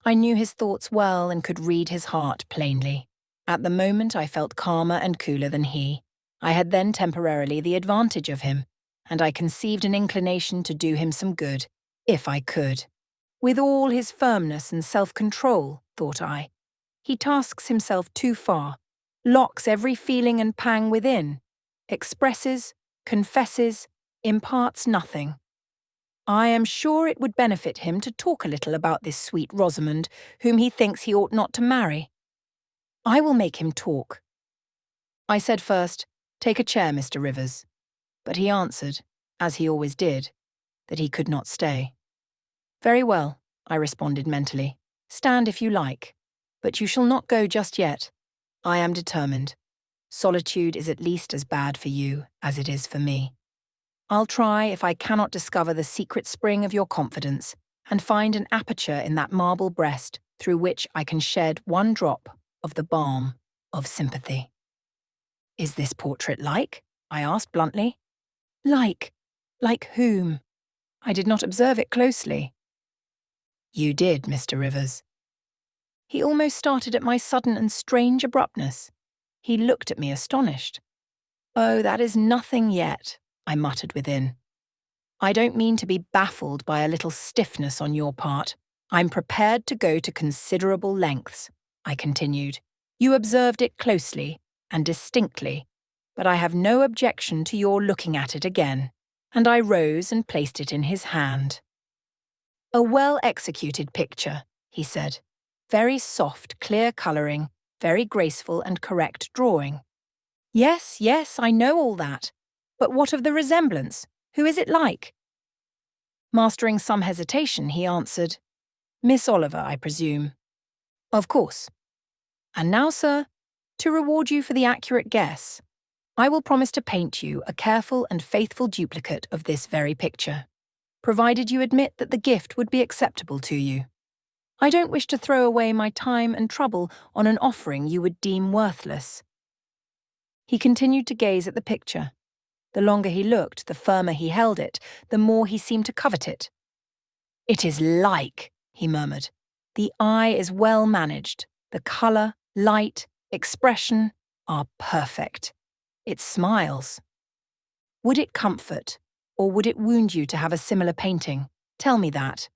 [SPEAKER 1] I knew his thoughts well and could read his heart plainly. At the moment I felt calmer and cooler than he. I had then temporarily the advantage of him, and I conceived an inclination to do him some good, if I could. With all his firmness and self-control, thought I, he tasks himself too far, locks every feeling and pang within, expresses, confesses, imparts nothing. I am sure it would benefit him to talk a little about this sweet Rosamond, whom he thinks he ought not to marry. I will make him talk. I said first, "Take a chair, Mr. Rivers," but he answered, as he always did, that he could not stay. "Very well," I responded mentally. "Stand if you like, but you shall not go just yet. I am determined. Solitude is at least as bad for you as it is for me. I'll try if I cannot discover the secret spring of your confidence and find an aperture in that marble breast through which I can shed one drop of the balm of sympathy." "Is this portrait like?" I asked bluntly. Like? Like whom? I did not observe it closely. "You did, Mr. Rivers." He almost started at my sudden and strange abruptness. He looked at me astonished. "Oh, that is nothing yet," I muttered within. "I don't mean to be baffled by a little stiffness on your part. I'm prepared to go to considerable lengths," I continued. "You observed it closely and distinctly, but I have no objection to your looking at it again. and I rose and placed it in his hand. "A well-executed picture," he said. "Very soft, clear colouring, very graceful and correct drawing." "Yes, yes, I know all that. But what of the resemblance? Who is it like?" Mastering some hesitation, he answered, "Miss Oliver, I presume." "Of course. And now, sir, to reward you for the accurate guess, I will promise to paint you a careful and faithful duplicate of this very picture, provided you admit that the gift would be acceptable to you. I don't wish to throw away my time and trouble on an offering you would deem worthless." He continued to gaze at the picture. The longer he looked, the firmer he held it, the more he seemed to covet it. "It is like," he murmured. "The eye is well managed. The colour, light, expression are perfect. It smiles. Would it comfort, or would it wound you to have a similar painting? Tell me that.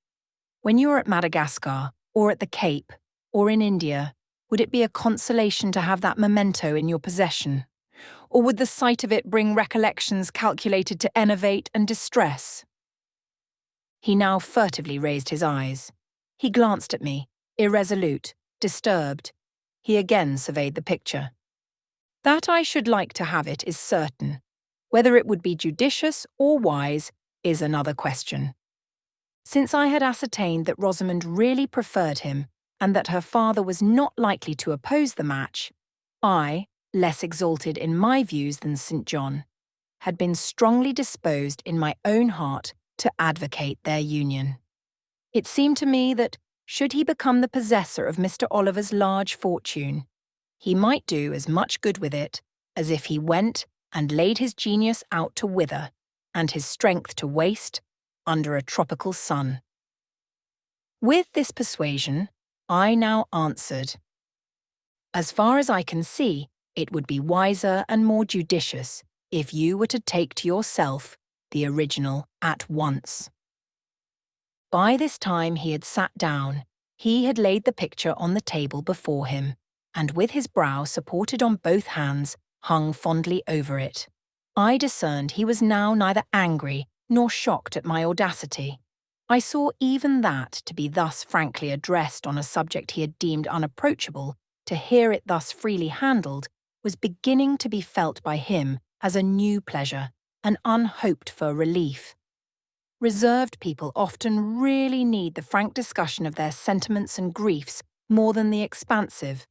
[SPEAKER 1] When you are at Madagascar, or at the Cape, or in India, would it be a consolation to have that memento in your possession? Or would the sight of it bring recollections calculated to enervate and distress?" He now furtively raised his eyes. He glanced at me, irresolute, disturbed. He again surveyed the picture. "That I should like to have it is certain. Whether it would be judicious or wise is another question." Since I had ascertained that Rosamond really preferred him, and that her father was not likely to oppose the match, I, less exalted in my views than St. John, had been strongly disposed in my own heart to advocate their union. It seemed to me that, should he become the possessor of Mr. Oliver's large fortune, he might do as much good with it as if he went and laid his genius out to wither, and his strength to waste, under a tropical sun. With this persuasion, I now answered, "As far as I can see, it would be wiser and more judicious if you were to take to yourself the original at once." By this time he had sat down. He had laid the picture on the table before him, and with his brow supported on both hands, hung fondly over it. I discerned he was now neither angry nor shocked at my audacity. I saw even that to be thus frankly addressed on a subject he had deemed unapproachable, to hear it thus freely handled, was beginning to be felt by him as a new pleasure, an unhoped-for relief. Reserved people often really need the frank discussion of their sentiments and griefs more than the expansive.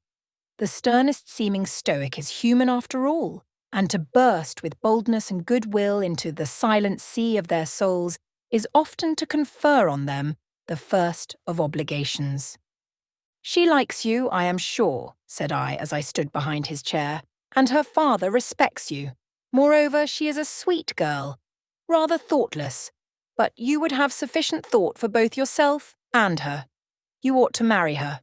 [SPEAKER 1] The sternest-seeming stoic is human after all, and to burst with boldness and goodwill into the silent sea of their souls is often to confer on them the first of obligations. "She likes you, I am sure," said I as I stood behind his chair, "and her father respects you. Moreover, she is a sweet girl, rather thoughtless, but you would have sufficient thought for both yourself and her. You ought to marry her."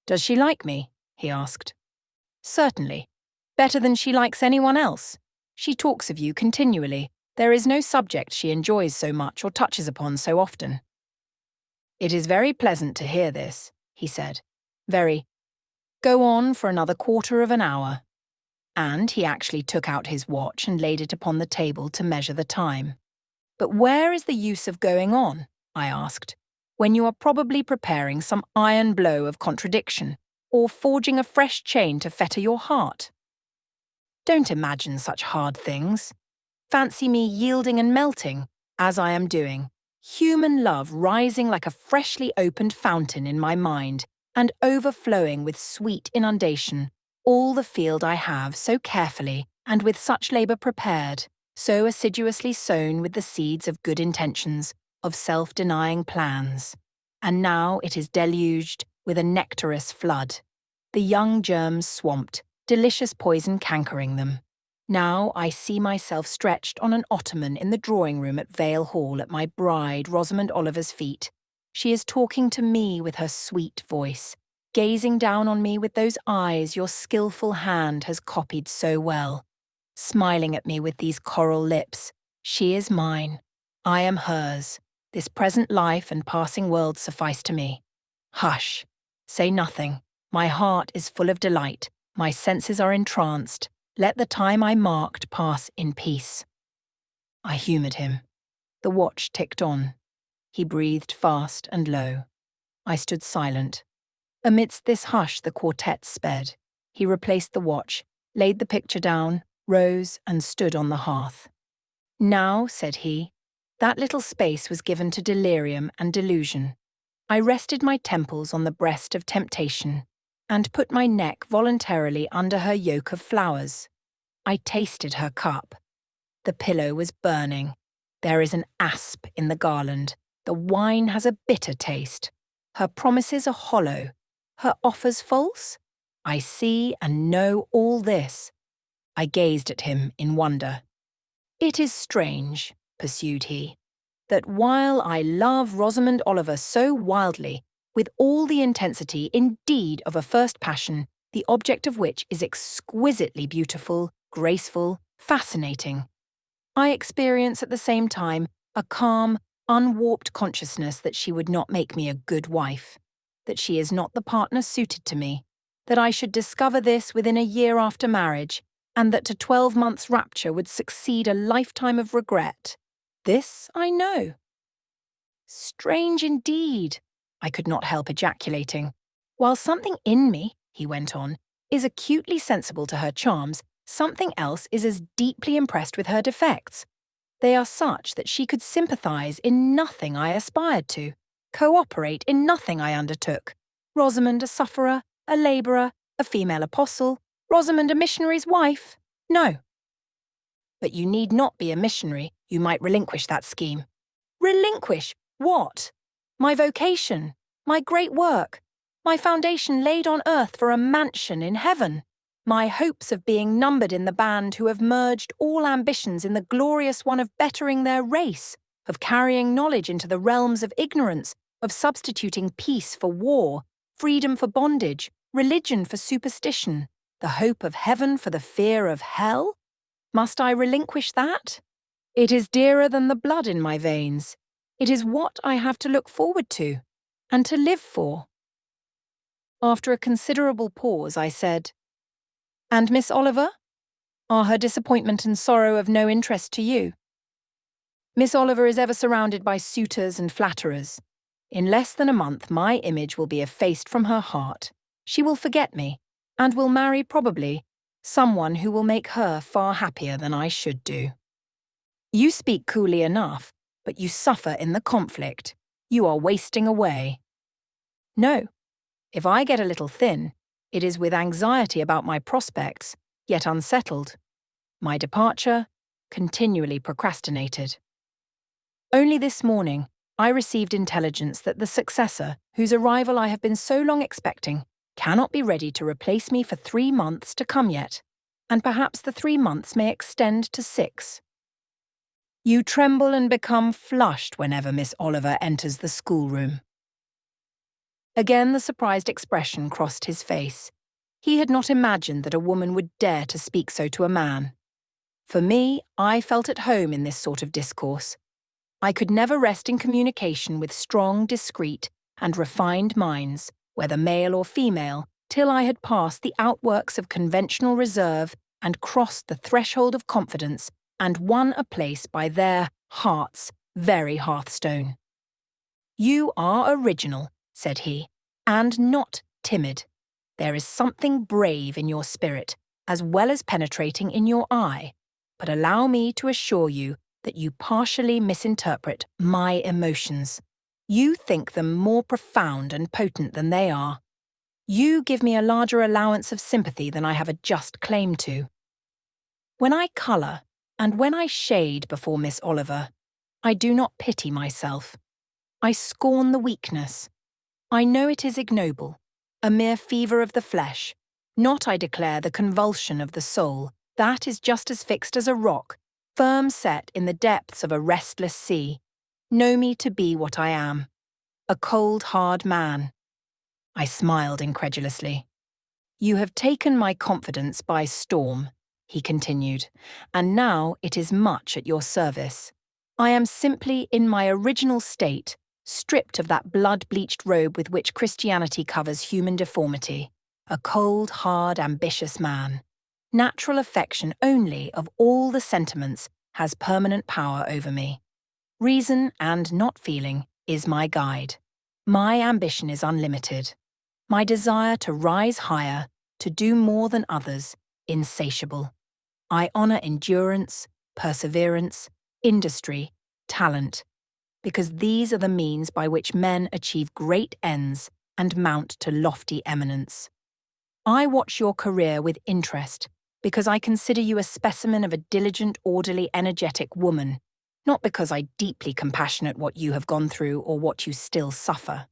[SPEAKER 1] "Does she like me?" he asked. "Certainly. Better than she likes anyone else. She talks of you continually. There is no subject she enjoys so much or touches upon so often." "It is very pleasant to hear this," he said. "Very. Go on for another quarter of an hour." And he actually took out his watch and laid it upon the table to measure the time. "But where is the use of going on," I asked, "when you are probably preparing some iron blow of contradiction, or forging a fresh chain to fetter your heart? Don't imagine such hard things. Fancy me yielding and melting, as I am doing, human love rising like a freshly opened fountain in my mind, and overflowing with sweet inundation, all the field I have so carefully and with such labour prepared, so assiduously sown with the seeds of good intentions, of self-denying plans. And now it is deluged with a nectarous flood, the young germs swamped, delicious poison cankering them. Now I see myself stretched on an ottoman in the drawing-room at Vale Hall at my bride Rosamond Oliver's feet. She is talking to me with her sweet voice, gazing down on me with those eyes your skilful hand has copied so well, smiling at me with these coral lips. She is mine. I am hers. This present life and passing world suffice to me. Hush. Say nothing. My heart is full of delight. My senses are entranced. Let the time I marked pass in peace." I humoured him. The watch ticked on. He breathed fast and low. I stood silent. Amidst this hush, the quartet sped. He replaced the watch, laid the picture down, rose, and stood on the hearth. Now, said he, that little space was given to delirium and delusion. I rested my temples on the breast of temptation, and put my neck voluntarily under her yoke of flowers. I tasted her cup. The pillow was burning. There is an asp in the garland. The wine has a bitter taste. Her promises are hollow. Her offers false? I see and know all this. I gazed at him in wonder. It is strange, pursued he, that while I love Rosamond Oliver so wildly, with all the intensity indeed of a first passion, the object of which is exquisitely beautiful, graceful, fascinating, I experience at the same time a calm, unwarped consciousness that she would not make me a good wife, that she is not the partner suited to me, that I should discover this within a year after marriage, and that to 12 months' rapture would succeed a lifetime of regret. This I know. Strange indeed, I could not help ejaculating. While something in me, he went on, is acutely sensible to her charms, something else is as deeply impressed with her defects. They are such that she could sympathize in nothing I aspired to, cooperate in nothing I undertook. Rosamond a sufferer, a labourer, a female apostle, Rosamond a missionary's wife? No. But you need not be a missionary, you might relinquish that scheme. Relinquish what? My vocation, my great work, my foundation laid on earth for a mansion in heaven, my hopes of being numbered in the band who have merged all ambitions in the glorious one of bettering their race, of carrying knowledge into the realms of ignorance, of substituting peace for war, freedom for bondage, religion for superstition, the hope of heaven for the fear of hell? Must I relinquish that? It is dearer than the blood in my veins. It is what I have to look forward to, and to live for. After a considerable pause, I said, And Miss Oliver? Are her disappointment and sorrow of no interest to you? Miss Oliver is ever surrounded by suitors and flatterers. In less than a month, my image will be effaced from her heart. She will forget me, and will marry, probably, someone who will make her far happier than I should do. You speak coolly enough, but you suffer in the conflict. You are wasting away. No. If I get a little thin, it is with anxiety about my prospects, yet unsettled. My departure, continually procrastinated. Only this morning, I received intelligence that the successor, whose arrival I have been so long expecting, cannot be ready to replace me for 3 months to come yet, and perhaps the 3 months may extend to 6. You tremble and become flushed whenever Miss Oliver enters the schoolroom. Again the surprised expression crossed his face. He had not imagined that a woman would dare to speak so to a man. For me, I felt at home in this sort of discourse. I could never rest in communication with strong, discreet, and refined minds, whether male or female, till I had passed the outworks of conventional reserve and crossed the threshold of confidence and won a place by their heart's very hearthstone. You are original, said he, and not timid. There is something brave in your spirit, as well as penetrating in your eye, but allow me to assure you that you partially misinterpret my emotions. You think them more profound and potent than they are. You give me a larger allowance of sympathy than I have a just claim to. When I colour, and when I shade before Miss Oliver, I do not pity myself. I scorn the weakness. I know it is ignoble, a mere fever of the flesh, not, I declare, the convulsion of the soul. That is just as fixed as a rock, firm set in the depths of a restless sea. Know me to be what I am, a cold, hard man. I smiled incredulously. You have taken my confidence by storm, he continued, and now it is much at your service. I am simply in my original state, stripped of that blood-bleached robe with which Christianity covers human deformity, a cold, hard, ambitious man. Natural affection only of all the sentiments has permanent power over me. Reason and not feeling is my guide. My ambition is unlimited. My desire to rise higher, to do more than others, insatiable. I honor endurance, perseverance, industry, talent, because these are the means by which men achieve great ends and mount to lofty eminence. I watch your career with interest because I consider you a specimen of a diligent, orderly, energetic woman, not because I deeply compassionate what you have gone through or what you still suffer.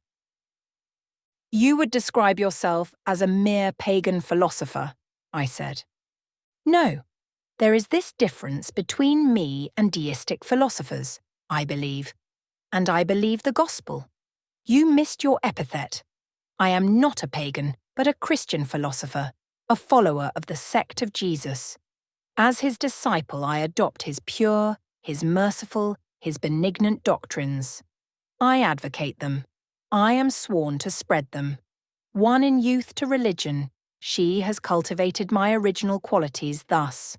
[SPEAKER 1] You would describe yourself as a mere pagan philosopher, I said. No, there is this difference between me and deistic philosophers, I believe, and I believe the gospel. You missed your epithet. I am not a pagan, but a Christian philosopher, a follower of the sect of Jesus. As his disciple, I adopt his pure, his merciful, his benignant doctrines. I advocate them. I am sworn to spread them. Won in youth to religion, she has cultivated my original qualities thus.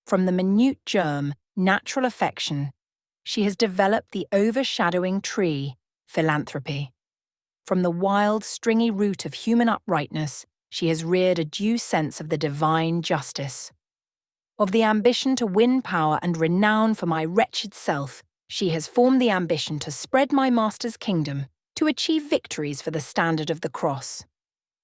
[SPEAKER 1] From the minute germ, natural affection, she has developed the overshadowing tree, philanthropy. From the wild, stringy root of human uprightness, she has reared a due sense of the divine justice. Of the ambition to win power and renown for my wretched self, she has formed the ambition to spread my master's kingdom, to achieve victories for the standard of the cross.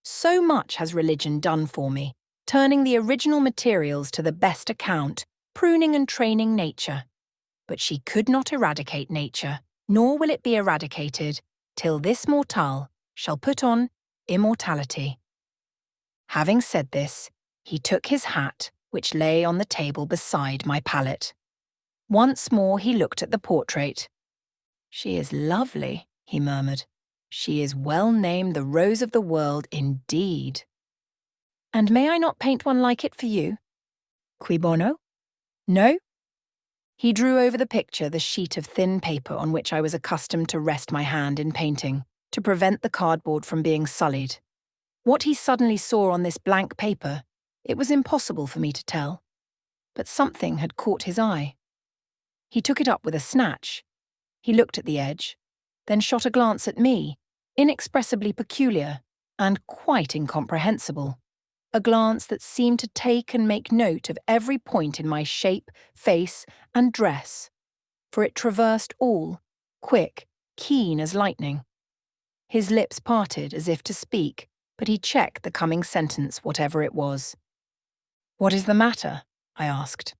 [SPEAKER 1] So much has religion done for me, turning the original materials to the best account, pruning and training nature. But she could not eradicate nature, nor will it be eradicated, till this mortal shall put on immortality. Having said this, he took his hat, which lay on the table beside my pallet. Once more he looked at the portrait. She is lovely, he murmured. She is well named the Rose of the World indeed. And may I not paint one like it for you? Cui bono? No? He drew over the picture the sheet of thin paper on which I was accustomed to rest my hand in painting, to prevent the cardboard from being sullied. What he suddenly saw on this blank paper, it was impossible for me to tell. But something had caught his eye. He took it up with a snatch. He looked at the edge, then shot a glance at me, inexpressibly peculiar and quite incomprehensible. A glance that seemed to take and make note of every point in my shape, face, and dress, for it traversed all, quick, keen as lightning. His lips parted as if to speak, but he checked the coming sentence, whatever it was. "What is the matter?" I asked.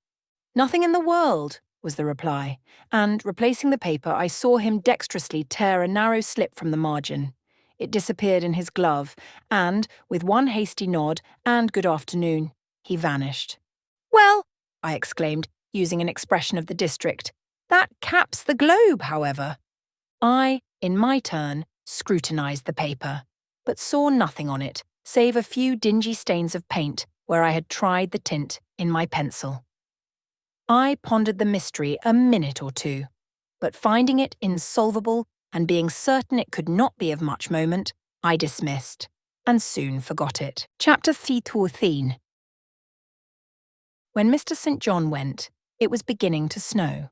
[SPEAKER 1] "Nothing in the world," was the reply, and, replacing the paper, I saw him dexterously tear a narrow slip from the margin. It disappeared in his glove, and, with one hasty nod and good afternoon, he vanished. "Well," I exclaimed, using an expression of the district, "that caps the globe, however." I, in my turn, scrutinized the paper, but saw nothing on it, save a few dingy stains of paint where I had tried the tint in my pencil. I pondered the mystery a minute or two, but finding it insolvable and being certain it could not be of much moment, I dismissed, and soon forgot it. Chapter 13. When Mr. St. John went, it was beginning to snow.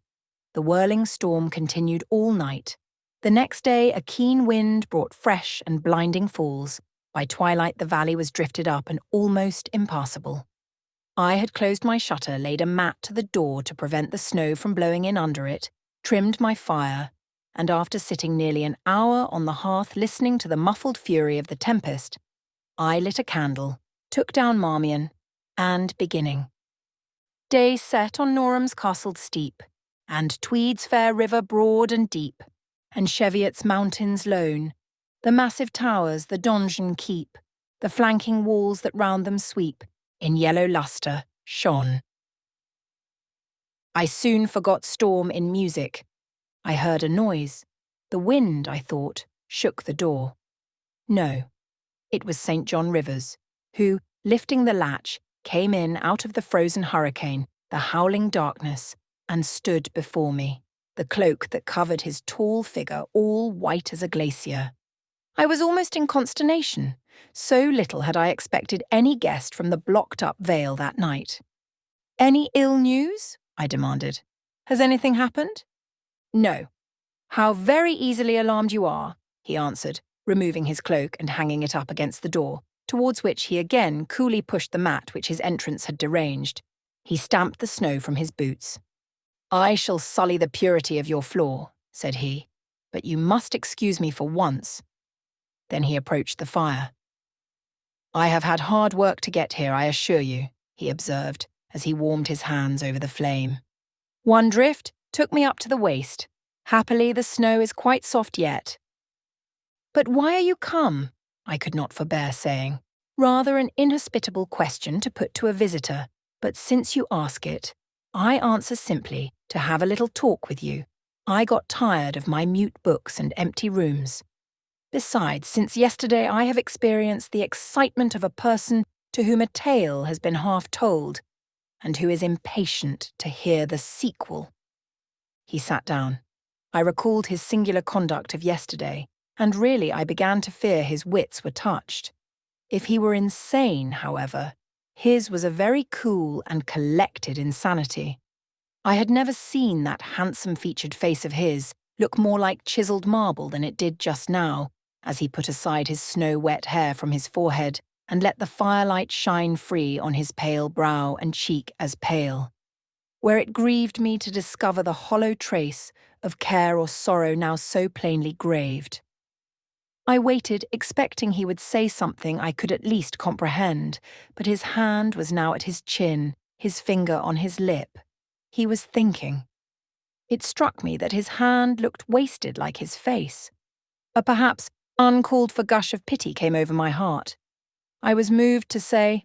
[SPEAKER 1] The whirling storm continued all night. The next day, a keen wind brought fresh and blinding falls. By twilight, the valley was drifted up and almost impassable. I had closed my shutter, laid a mat to the door to prevent the snow from blowing in under it, trimmed my fire, and after sitting nearly an hour on the hearth listening to the muffled fury of the tempest, I lit a candle, took down Marmion, and beginning. Day set on Norham's castled steep, and Tweed's fair river broad and deep, and Cheviot's mountains lone, the massive towers the donjon keep, the flanking walls that round them sweep, in yellow lustre, shone. I soon forgot storm in music. I heard a noise. The wind, I thought, shook the door. No, it was St. John Rivers, who, lifting the latch, came in out of the frozen hurricane, the howling darkness, and stood before me, the cloak that covered his tall figure all white as a glacier. I was almost in consternation. So little had I expected any guest from the blocked-up vale that night. "Any ill news?" I demanded. Has anything happened? No. How very easily alarmed you are, he answered, removing his cloak and hanging it up against the door, towards which he again coolly pushed the mat which his entrance had deranged. He stamped the snow from his boots. I shall sully the purity of your floor, said he, but you must excuse me for once. Then he approached the fire. I have had hard work to get here, I assure you, he observed, as he warmed his hands over the flame. One drift took me up to the waist. Happily, the snow is quite soft yet. But why are you come? I could not forbear saying. Rather an inhospitable question to put to a visitor, but since you ask it, I answer simply to have a little talk with you. I got tired of my mute books and empty rooms. Besides, since yesterday I have experienced the excitement of a person to whom a tale has been half told, and who is impatient to hear the sequel. He sat down. I recalled his singular conduct of yesterday, and really I began to fear his wits were touched. If he were insane, however, his was a very cool and collected insanity. I had never seen that handsome-featured face of his look more like chiselled marble than it did just now, as he put aside his snow-wet hair from his forehead and let the firelight shine free on his pale brow and cheek as pale, where it grieved me to discover the hollow trace of care or sorrow now so plainly graved. I waited, expecting he would say something I could at least comprehend, but his hand was now at his chin, his finger on his lip. He was thinking. It struck me that his hand looked wasted like his face. A perhaps uncalled-for gush of pity came over my heart. I was moved to say,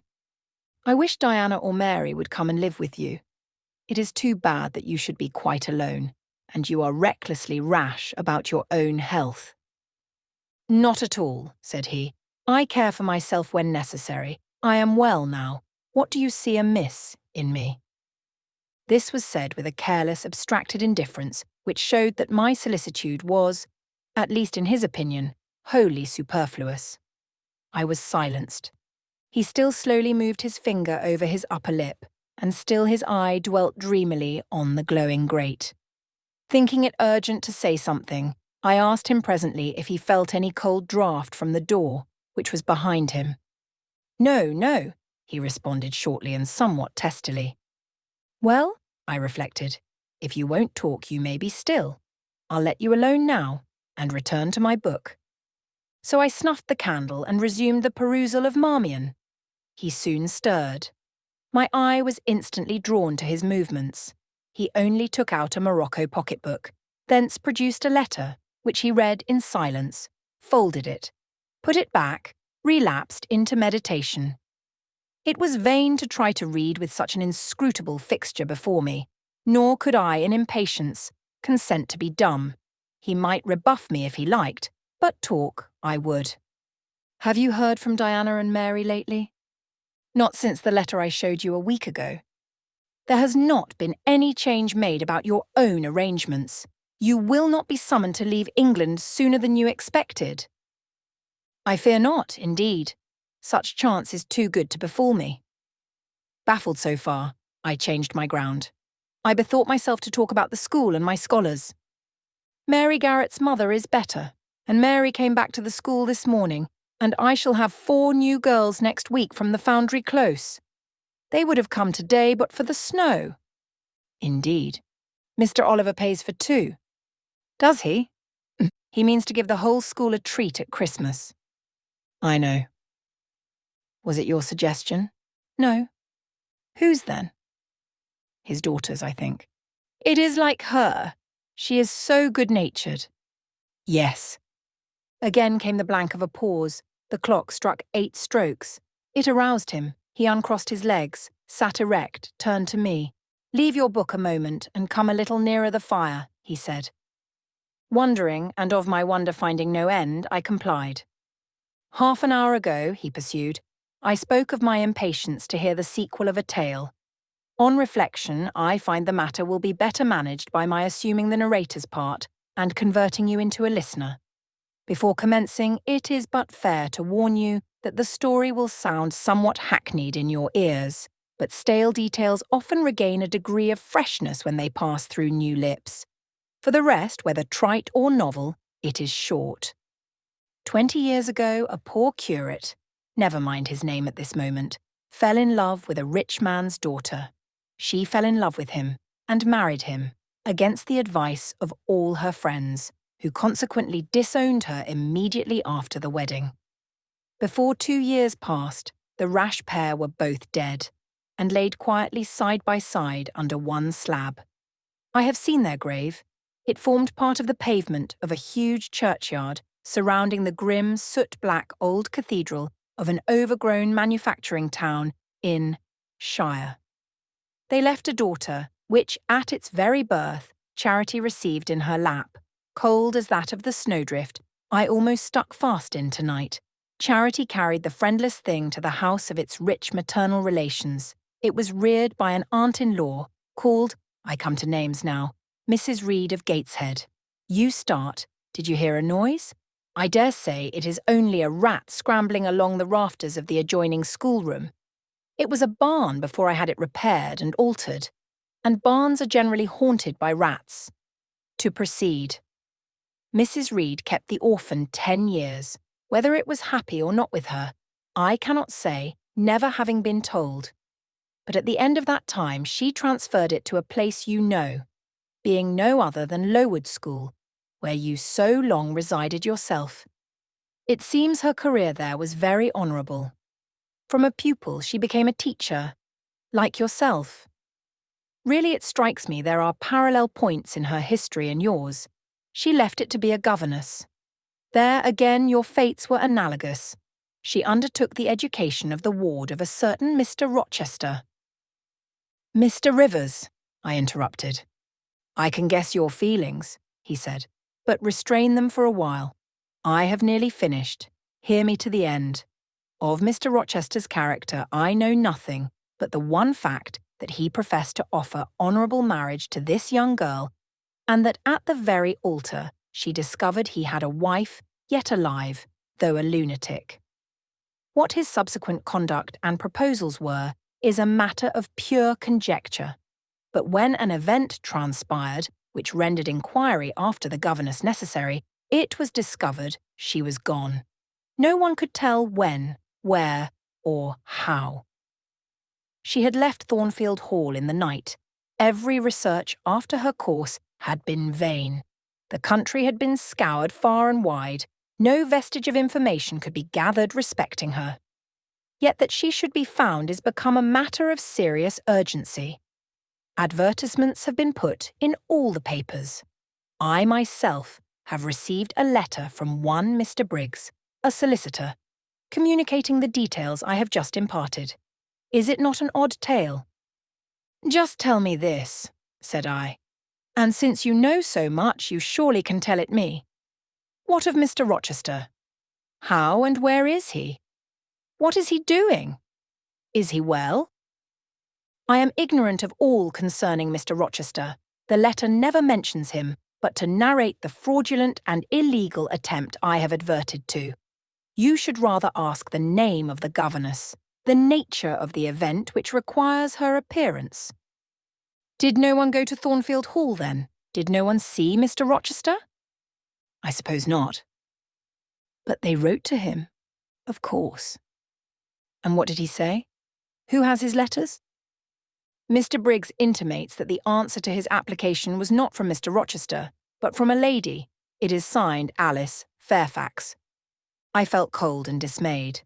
[SPEAKER 1] I wish Diana or Mary would come and live with you. It is too bad that you should be quite alone, and you are recklessly rash about your own health. Not at all, said he. I care for myself when necessary. I am well now. What do you see amiss in me? This was said with a careless, abstracted indifference which showed that my solicitude was, at least in his opinion, wholly superfluous. I was silenced. He still slowly moved his finger over his upper lip, and still his eye dwelt dreamily on the glowing grate. Thinking it urgent to say something, I asked him presently if he felt any cold draught from the door, which was behind him. No, no, he responded shortly and somewhat testily. Well, I reflected, if you won't talk, you may be still. I'll let you alone now, and return to my book. So I snuffed the candle and resumed the perusal of Marmion. He soon stirred. My eye was instantly drawn to his movements. He only took out a morocco pocketbook, thence produced a letter, which he read in silence, folded it, put it back, relapsed into meditation. It was vain to try to read with such an inscrutable fixture before me, nor could I, in impatience, consent to be dumb. He might rebuff me if he liked, but talk I would. Have you heard from Diana and Mary lately? Not since the letter I showed you a week ago. There has not been any change made about your own arrangements. You will not be summoned to leave England sooner than you expected. I fear not, indeed. Such chance is too good to befall me. Baffled so far, I changed my ground. I bethought myself to talk about the school and my scholars. Mary Garrett's mother is better, and Mary came back to the school this morning, and I shall have 4 new girls next week from the Foundry Close. They would have come today but for the snow. Indeed. Mr. Oliver pays for 2. Does he? He means to give the whole school a treat at Christmas. I know. Was it your suggestion? No. Whose then? His daughter's, I think. It is like her. She is so good-natured. Yes. Again came the blank of a pause. The clock struck 8 strokes. It aroused him. He uncrossed his legs, sat erect, turned to me. Leave your book a moment and come a little nearer the fire, he said. Wondering, and of my wonder finding no end, I complied. Half an hour ago, he pursued, I spoke of my impatience to hear the sequel of a tale. On reflection, I find the matter will be better managed by my assuming the narrator's part and converting you into a listener. Before commencing, it is but fair to warn you that the story will sound somewhat hackneyed in your ears. but stale details often regain a degree of freshness when they pass through new lips. For the rest, whether trite or novel, it is short. 20 years ago, a poor curate, never mind his name at this moment, fell in love with a rich man's daughter. She fell in love with him and married him, against the advice of all her friends, who consequently disowned her immediately after the wedding. Before 2 years passed, the rash pair were both dead, and laid quietly side by side under one slab. I have seen their grave. It formed part of the pavement of a huge churchyard surrounding the grim, soot-black old cathedral of an overgrown manufacturing town in Shire. They left a daughter, which, at its very birth, Charity received in her lap, cold as that of the snowdrift I almost stuck fast in tonight. Charity carried the friendless thing to the house of its rich maternal relations. It was reared by an aunt-in-law called, I come to names now, Mrs. Reed of Gateshead. You start. Did you hear a noise? I dare say it is only a rat scrambling along the rafters of the adjoining schoolroom. It was a barn before I had it repaired and altered, and barns are generally haunted by rats. To proceed. Mrs. Reed kept the orphan 10 years. Whether it was happy or not with her, I cannot say, never having been told. But at the end of that time she transferred it to a place you know, being no other than Lowood School, where you so long resided yourself. It seems her career there was very honourable. From a pupil she became a teacher, like yourself. Really it strikes me there are parallel points in her history and yours. She left it to be a governess. There again your fates were analogous. She undertook the education of the ward of a certain Mr. Rochester. Mr. Rivers, I interrupted. I can guess your feelings, he said, but restrain them for a while. I have nearly finished. Hear me to the end. Of Mr. Rochester's character I know nothing but the one fact that he professed to offer honourable marriage to this young girl, and that at the very altar she discovered he had a wife, yet alive, though a lunatic. What his subsequent conduct and proposals were is a matter of pure conjecture. But when an event transpired, which rendered inquiry after the governess necessary, it was discovered she was gone. No one could tell when, where, or how. She had left Thornfield Hall in the night. Every research after her course had been vain. The country had been scoured far and wide. No vestige of information could be gathered respecting her. Yet that she should be found is become a matter of serious urgency. Advertisements have been put in all the papers. I myself have received a letter from one Mr. Briggs, a solicitor, communicating the details I have just imparted. Is it not an odd tale? Just tell me this, said I, and since you know so much, you surely can tell it me. What of Mr. Rochester? How and where is he? What is he doing? Is he well? I am ignorant of all concerning Mr. Rochester. The letter never mentions him, but to narrate the fraudulent and illegal attempt I have adverted to. You should rather ask the name of the governess, the nature of the event which requires her appearance. Did no one go to Thornfield Hall, then? Did no one see Mr. Rochester? I suppose not. But they wrote to him, of course. And what did he say? Who has his letters? Mr. Briggs intimates that the answer to his application was not from Mr. Rochester, but from a lady. It is signed Alice Fairfax. I felt cold and dismayed.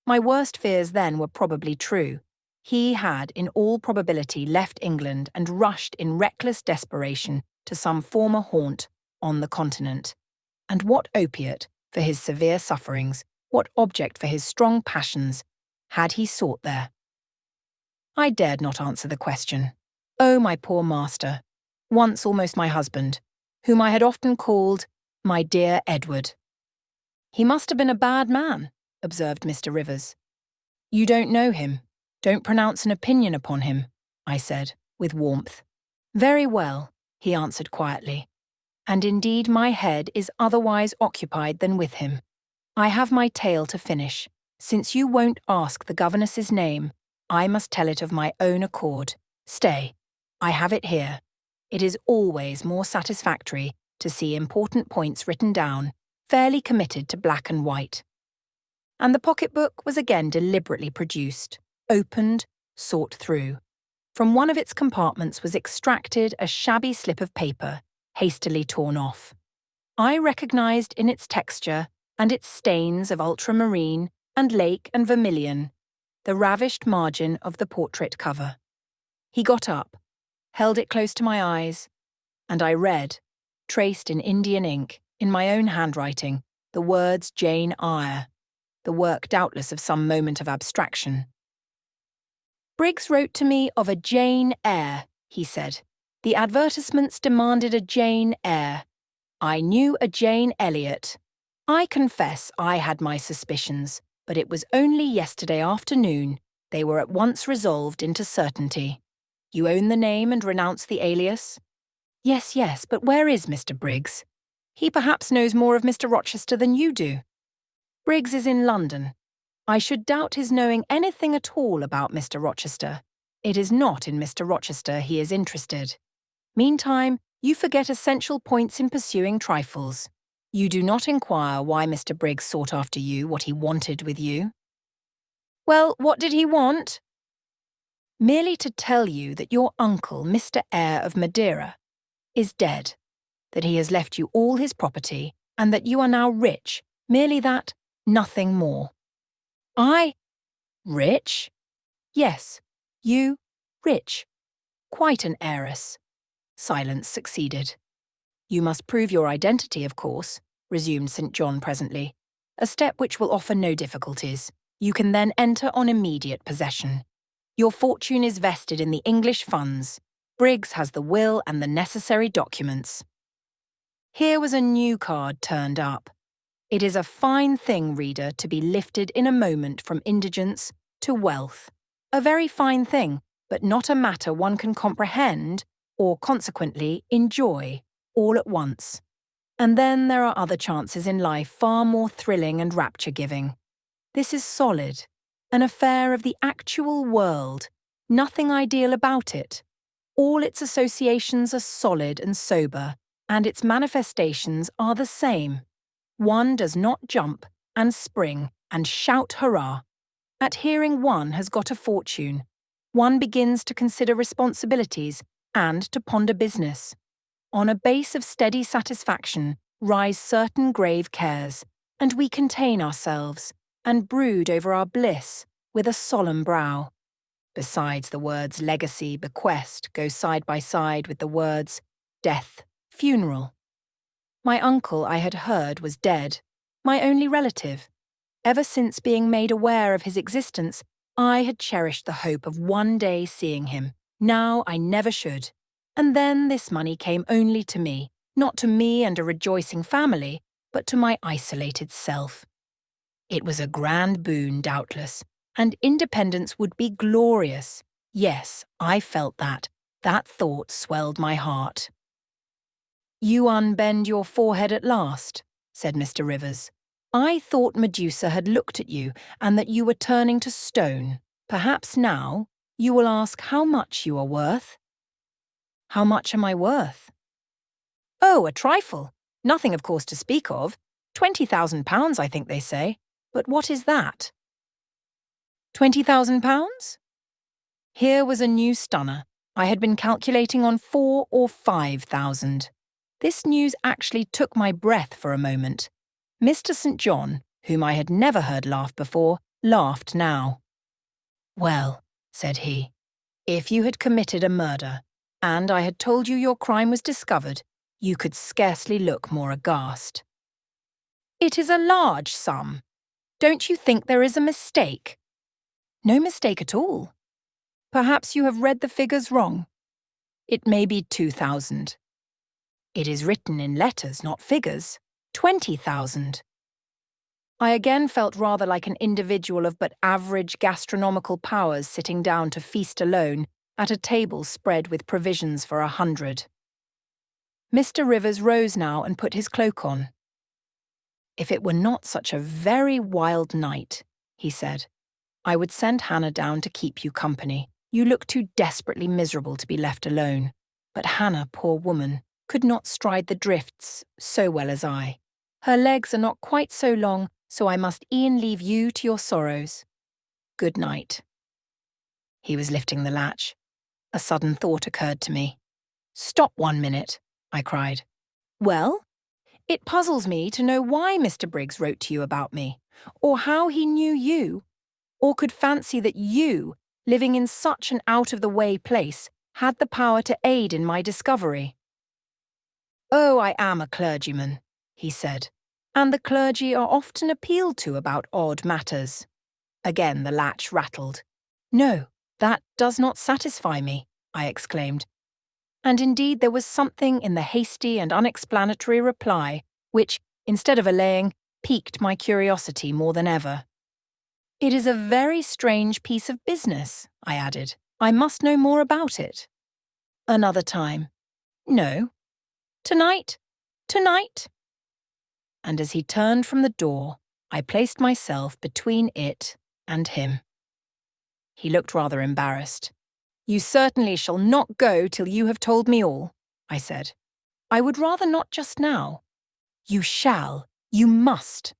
[SPEAKER 1] My worst fears then were probably true. He had, in all probability, left England and rushed in reckless desperation to some former haunt on the continent. And what opiate for his severe sufferings, what object for his strong passions, had he sought there? I dared not answer the question. Oh, my poor master, once almost my husband, whom I had often called my dear Edward. He must have been a bad man, observed Mr. Rivers. You don't know him. Don't pronounce an opinion upon him, I said, with warmth. Very well, he answered quietly. And indeed my head is otherwise occupied than with him. I have my tale to finish. Since you won't ask the governess's name, I must tell it of my own accord. Stay, I have it here. It is always more satisfactory to see important points written down, fairly committed to black and white. And the pocketbook was again deliberately produced, opened, sought through. From one of its compartments was extracted a shabby slip of paper, hastily torn off. I recognised in its texture and its stains of ultramarine and lake and vermilion the ravished margin of the portrait cover. He got up, held it close to my eyes, and I read, traced in Indian ink, in my own handwriting, the words Jane Eyre, the work doubtless of some moment of abstraction. Briggs wrote to me of a Jane Eyre, he said. The advertisements demanded a Jane Eyre. I knew a Jane Elliot. I confess I had my suspicions, but it was only yesterday afternoon they were at once resolved into certainty. You own the name and renounce the alias? Yes, yes, but where is Mr. Briggs? He perhaps knows more of Mr. Rochester than you do. Briggs is in London. I should doubt his knowing anything at all about Mr. Rochester. It is not in Mr. Rochester he is interested. Meantime, you forget essential points in pursuing trifles. You do not inquire why Mr. Briggs sought after you, what he wanted with you. Well, what did he want? Merely to tell you that your uncle, Mr. Eyre of Madeira, is dead, that he has left you all his property, and that you are now rich, merely that, nothing more. I? Rich? Yes, you, rich. Quite an heiress. Silence succeeded. You must prove your identity, of course, resumed St. John presently, a step which will offer no difficulties. You can then enter on immediate possession. Your fortune is vested in the English funds. Briggs has the will and the necessary documents. Here was a new card turned up. It is a fine thing, reader, to be lifted in a moment from indigence to wealth. A very fine thing, but not a matter one can comprehend or, consequently, enjoy all at once. And then there are other chances in life far more thrilling and rapture-giving. This is solid, an affair of the actual world, nothing ideal about it. All its associations are solid and sober, and its manifestations are the same. One does not jump and spring and shout hurrah. At hearing one has got a fortune, one begins to consider responsibilities and to ponder business. On a base of steady satisfaction rise certain grave cares, and we contain ourselves and brood over our bliss with a solemn brow. Besides, the words legacy, bequest go side by side with the words death, funeral. My uncle, I had heard, was dead, my only relative. Ever since being made aware of his existence, I had cherished the hope of one day seeing him. Now I never should. And then this money came only to me, not to me and a rejoicing family, but to my isolated self. It was a grand boon, doubtless, and independence would be glorious. Yes, I felt that. That thought swelled my heart. You unbend your forehead at last, said Mr. Rivers. I thought Medusa had looked at you and that you were turning to stone. Perhaps now you will ask how much you are worth. How much am I worth? Oh, a trifle. Nothing, of course, to speak of. £20,000, I think they say. But what is that? £20,000? Here was a new stunner. I had been calculating on 4,000 or 5,000. This news actually took my breath for a moment. Mr. St. John, whom I had never heard laugh before, laughed now. Well, said he, if you had committed a murder, and I had told you your crime was discovered, you could scarcely look more aghast. It is a large sum. Don't you think there is a mistake? No mistake at all. Perhaps you have read the figures wrong. It may be 2,000. It is written in letters, not figures. 20,000. I again felt rather like an individual of but average gastronomical powers sitting down to feast alone at a table spread with provisions for 100. Mr. Rivers rose now and put his cloak on. If it were not such a very wild night, he said, I would send Hannah down to keep you company. You look too desperately miserable to be left alone. But Hannah, poor woman, could not stride the drifts so well as I. Her legs are not quite so long, so I must e'en leave you to your sorrows. Good night." He was lifting the latch. A sudden thought occurred to me. "Stop 1 minute," I cried. "Well?" "It puzzles me to know why Mr. Briggs wrote to you about me, or how he knew you, or could fancy that you, living in such an out-of-the-way place, had the power to aid in my discovery." "Oh, I am a clergyman," he said, "and the clergy are often appealed to about odd matters." Again the latch rattled. "No, that does not satisfy me," I exclaimed. And indeed there was something in the hasty and unexplanatory reply which, instead of allaying, piqued my curiosity more than ever. "It is a very strange piece of business," I added. "I must know more about it." "Another time." "No." "Tonight? Tonight?" And as he turned from the door, I placed myself between it and him. He looked rather embarrassed. "You certainly shall not go till you have told me all," I said. "I would rather not just now." "You shall. You must.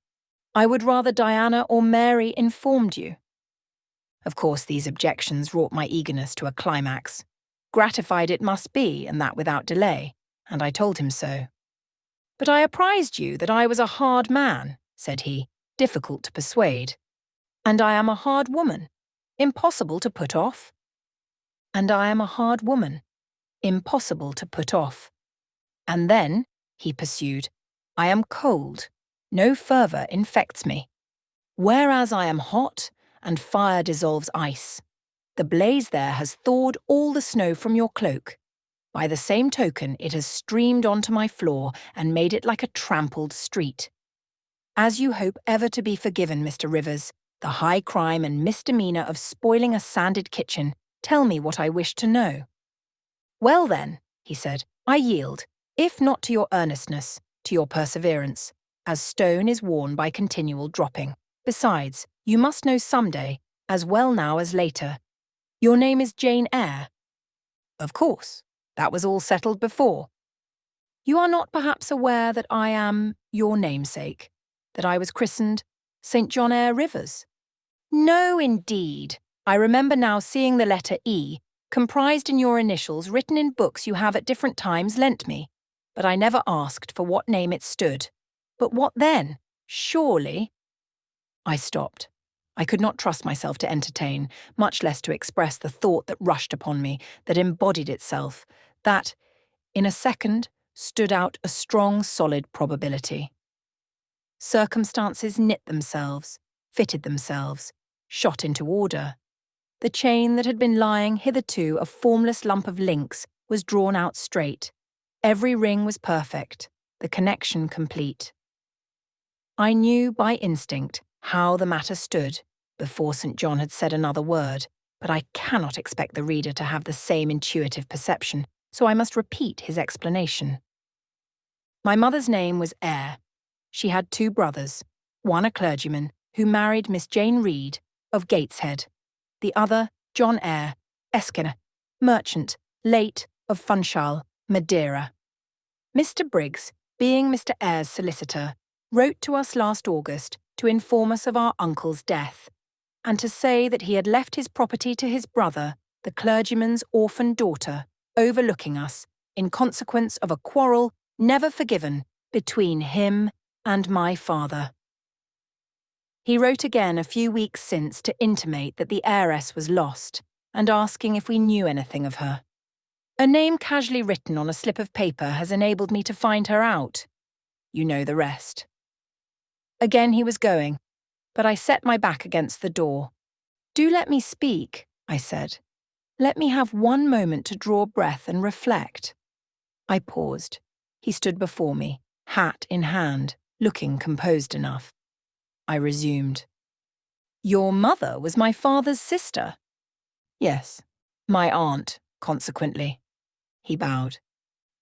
[SPEAKER 1] I would rather Diana or Mary informed you." Of course, these objections wrought my eagerness to a climax. Gratified it must be, and that without delay, and I told him so. "But I apprised you that I was a hard man," said he, "difficult to persuade. And I am a hard woman, impossible to put off." "And I am a hard woman, impossible to put off. And then," he pursued, "I am cold, no fervour infects me. Whereas I am hot, and fire dissolves ice. The blaze there has thawed all the snow from your cloak. By the same token, it has streamed onto my floor and made it like a trampled street. As you hope ever to be forgiven, Mr. Rivers, the high crime and misdemeanour of spoiling a sanded kitchen, tell me what I wish to know." "Well then," he said, "I yield, if not to your earnestness, to your perseverance, as stone is worn by continual dropping. Besides, you must know some day, as well now as later. Your name is Jane Eyre." "Of course. That was all settled before." "You are not perhaps aware that I am your namesake, that I was christened St. John Eyre Rivers?" "No, indeed. I remember now seeing the letter E, comprised in your initials written in books you have at different times lent me, but I never asked for what name it stood. But what then? Surely—" I stopped. I could not trust myself to entertain, much less to express the thought that rushed upon me, that embodied itself, that, in a second, stood out a strong, solid probability. Circumstances knit themselves, fitted themselves, shot into order. The chain that had been lying hitherto a formless lump of links was drawn out straight. Every ring was perfect, the connection complete. I knew by instinct how the matter stood before St. John had said another word, but I cannot expect the reader to have the same intuitive perception, so I must repeat his explanation. My mother's name was Eyre. She had 2 brothers, one a clergyman, who married Miss Jane Reed, of Gateshead, the other, John Eyre, Esquire, merchant, late, of Funchal, Madeira. Mr. Briggs, being Mr. Eyre's solicitor, wrote to us last August to inform us of our uncle's death, and to say that he had left his property to his brother, the clergyman's orphan daughter, overlooking us, in consequence of a quarrel never forgiven between him and my father. He wrote again a few weeks since to intimate that the heiress was lost, and asking if we knew anything of her. A name casually written on a slip of paper has enabled me to find her out. You know the rest. Again he was going, but I set my back against the door. "Do let me speak," I said. "Let me have 1 moment to draw breath and reflect." I paused. He stood before me, hat in hand, looking composed enough. I resumed. "Your mother was my father's sister?" "Yes, my aunt, consequently." He bowed.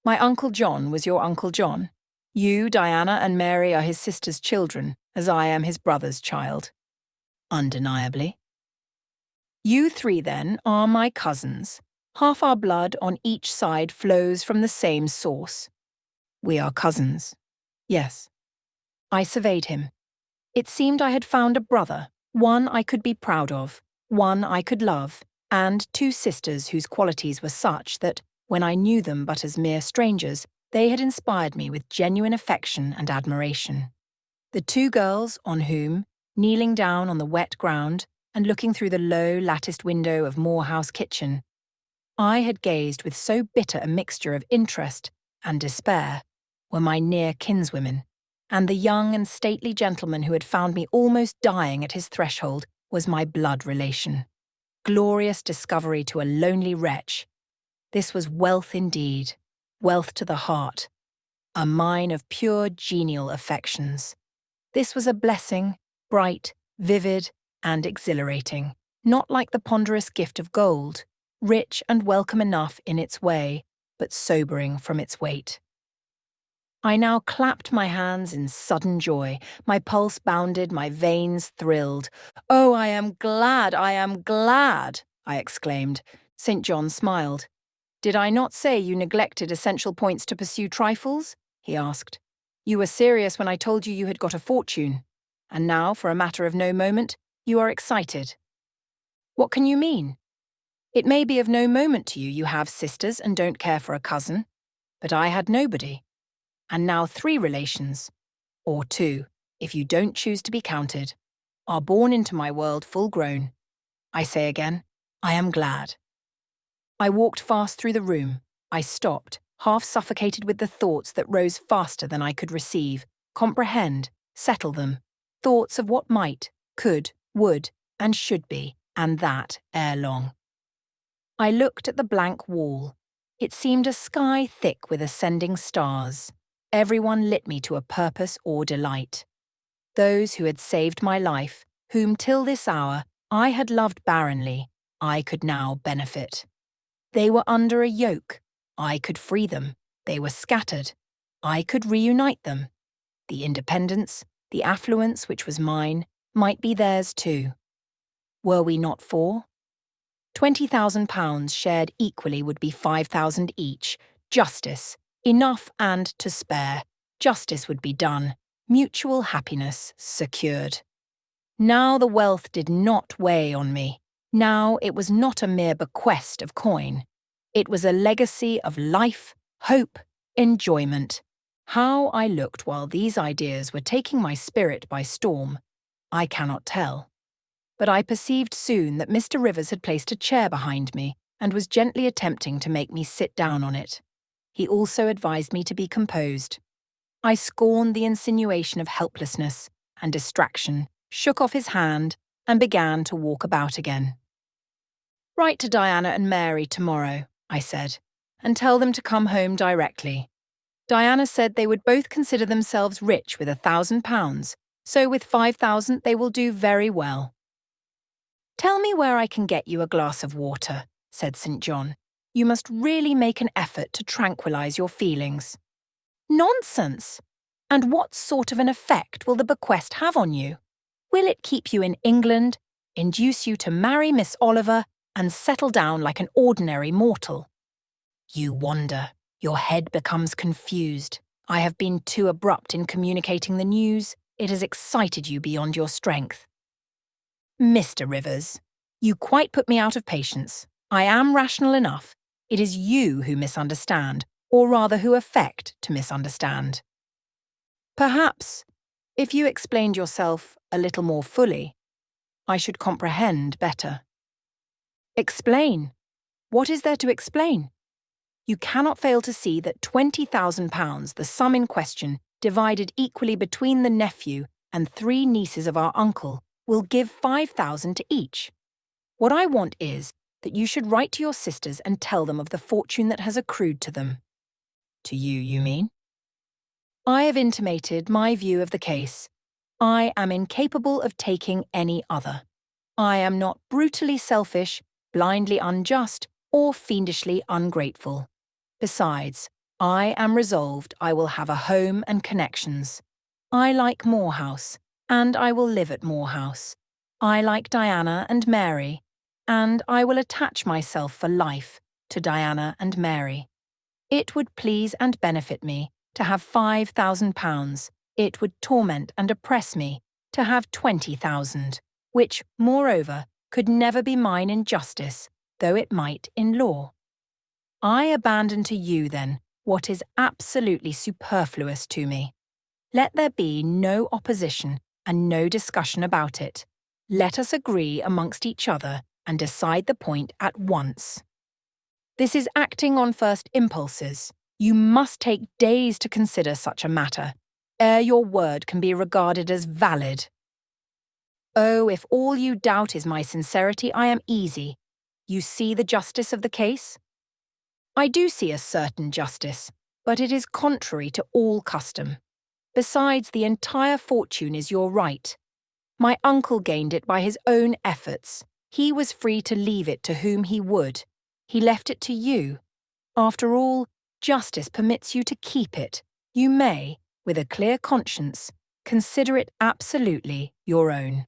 [SPEAKER 1] "My Uncle John was your Uncle John? You, Diana, and Mary are his sister's children, as I am his brother's child?" "Undeniably." You three, then, are my cousins. Half our blood on each side flows from the same source. We are cousins. Yes. I surveyed him. It seemed I had found a brother, one I could be proud of, one I could love, and two sisters whose qualities were such that, when I knew them but as mere strangers, they had inspired me with genuine affection and admiration. The two girls on whom, kneeling down on the wet ground and looking through the low latticed window of Moor House kitchen, I had gazed with so bitter a mixture of interest and despair, were my near kinswomen, and the young and stately gentleman who had found me almost dying at his threshold was my blood relation. Glorious discovery to a lonely wretch. This was wealth indeed, wealth to the heart, a mine of pure genial affections. This was a blessing, bright, vivid, and exhilarating, not like the ponderous gift of gold, rich and welcome enough in its way, but sobering from its weight. I now clapped my hands in sudden joy. My pulse bounded, my veins thrilled. "Oh, I am glad, I am glad!" I exclaimed. St. John smiled. "Did I not say you neglected essential points to pursue trifles?" he asked. "You were serious when I told you you had got a fortune. And now, for a matter of no moment, you are excited. What can you mean? It may be of no moment to you, you have sisters and don't care for a cousin. But I had nobody. And now 3 relations, or 2, if you don't choose to be counted, are born into my world full grown. I say again, I am glad." I walked fast through the room. I stopped, half suffocated with the thoughts that rose faster than I could receive, comprehend, settle them. Thoughts of what might, could, would, and should be, and that ere long. I looked at the blank wall. It seemed a sky thick with ascending stars. Everyone lit me to a purpose or delight. Those who had saved my life, whom till this hour I had loved barrenly, I could now benefit. They were under a yoke. I could free them. They were scattered. I could reunite them. The independence, the affluence which was mine, might be theirs too. Were we not 4? £20,000 shared equally would be 5,000 each. Justice. Enough and to spare. Justice would be done. Mutual happiness secured. Now the wealth did not weigh on me. Now it was not a mere bequest of coin. It was a legacy of life, hope, enjoyment. How I looked while these ideas were taking my spirit by storm, I cannot tell. But I perceived soon that Mr. Rivers had placed a chair behind me and was gently attempting to make me sit down on it. He also advised me to be composed. I scorned the insinuation of helplessness and distraction, shook off his hand, and began to walk about again. "Write to Diana and Mary tomorrow," I said, "and tell them to come home directly. Diana said they would both consider themselves rich with £1,000, so with 5,000 they will do very well." "Tell me where I can get you a glass of water," said St. John. "You must really make an effort to tranquilize your feelings." "Nonsense! And what sort of an effect will the bequest have on you? Will it keep you in England, induce you to marry Miss Oliver, and settle down like an ordinary mortal? You wonder. Your head becomes confused. I have been too abrupt in communicating the news. It has excited you beyond your strength." "Mr. Rivers, you quite put me out of patience. I am rational enough. It is you who misunderstand, or rather who affect to misunderstand. Perhaps, if you explained yourself a little more fully, I should comprehend better." "Explain? What is there to explain? You cannot fail to see that £20,000, the sum in question, divided equally between the nephew and 3 nieces of our uncle, will give 5,000 to each. What I want is that you should write to your sisters and tell them of the fortune that has accrued to them." "To you, you mean?" "I have intimated my view of the case. I am incapable of taking any other. I am not brutally selfish, blindly unjust, or fiendishly ungrateful. Besides, I am resolved I will have a home and connections. I like Moor House, and I will live at Moor House. I like Diana and Mary, and I will attach myself for life to Diana and Mary. It would please and benefit me to have £5,000. It would torment and oppress me to have 20,000, which, moreover, could never be mine in justice, though it might in law. I abandon to you, then, what is absolutely superfluous to me. Let there be no opposition and no discussion about it. Let us agree amongst each other and decide the point at once. This is acting on first impulses. You must take days to consider such a matter, ere your word can be regarded as valid. Oh, if all you doubt is my sincerity, I am easy. You see the justice of the case? I do see a certain justice, but it is contrary to all custom. Besides, the entire fortune is your right. My uncle gained it by his own efforts. He was free to leave it to whom he would. He left it to you. After all, justice permits you to keep it. You may, with a clear conscience, consider it absolutely your own.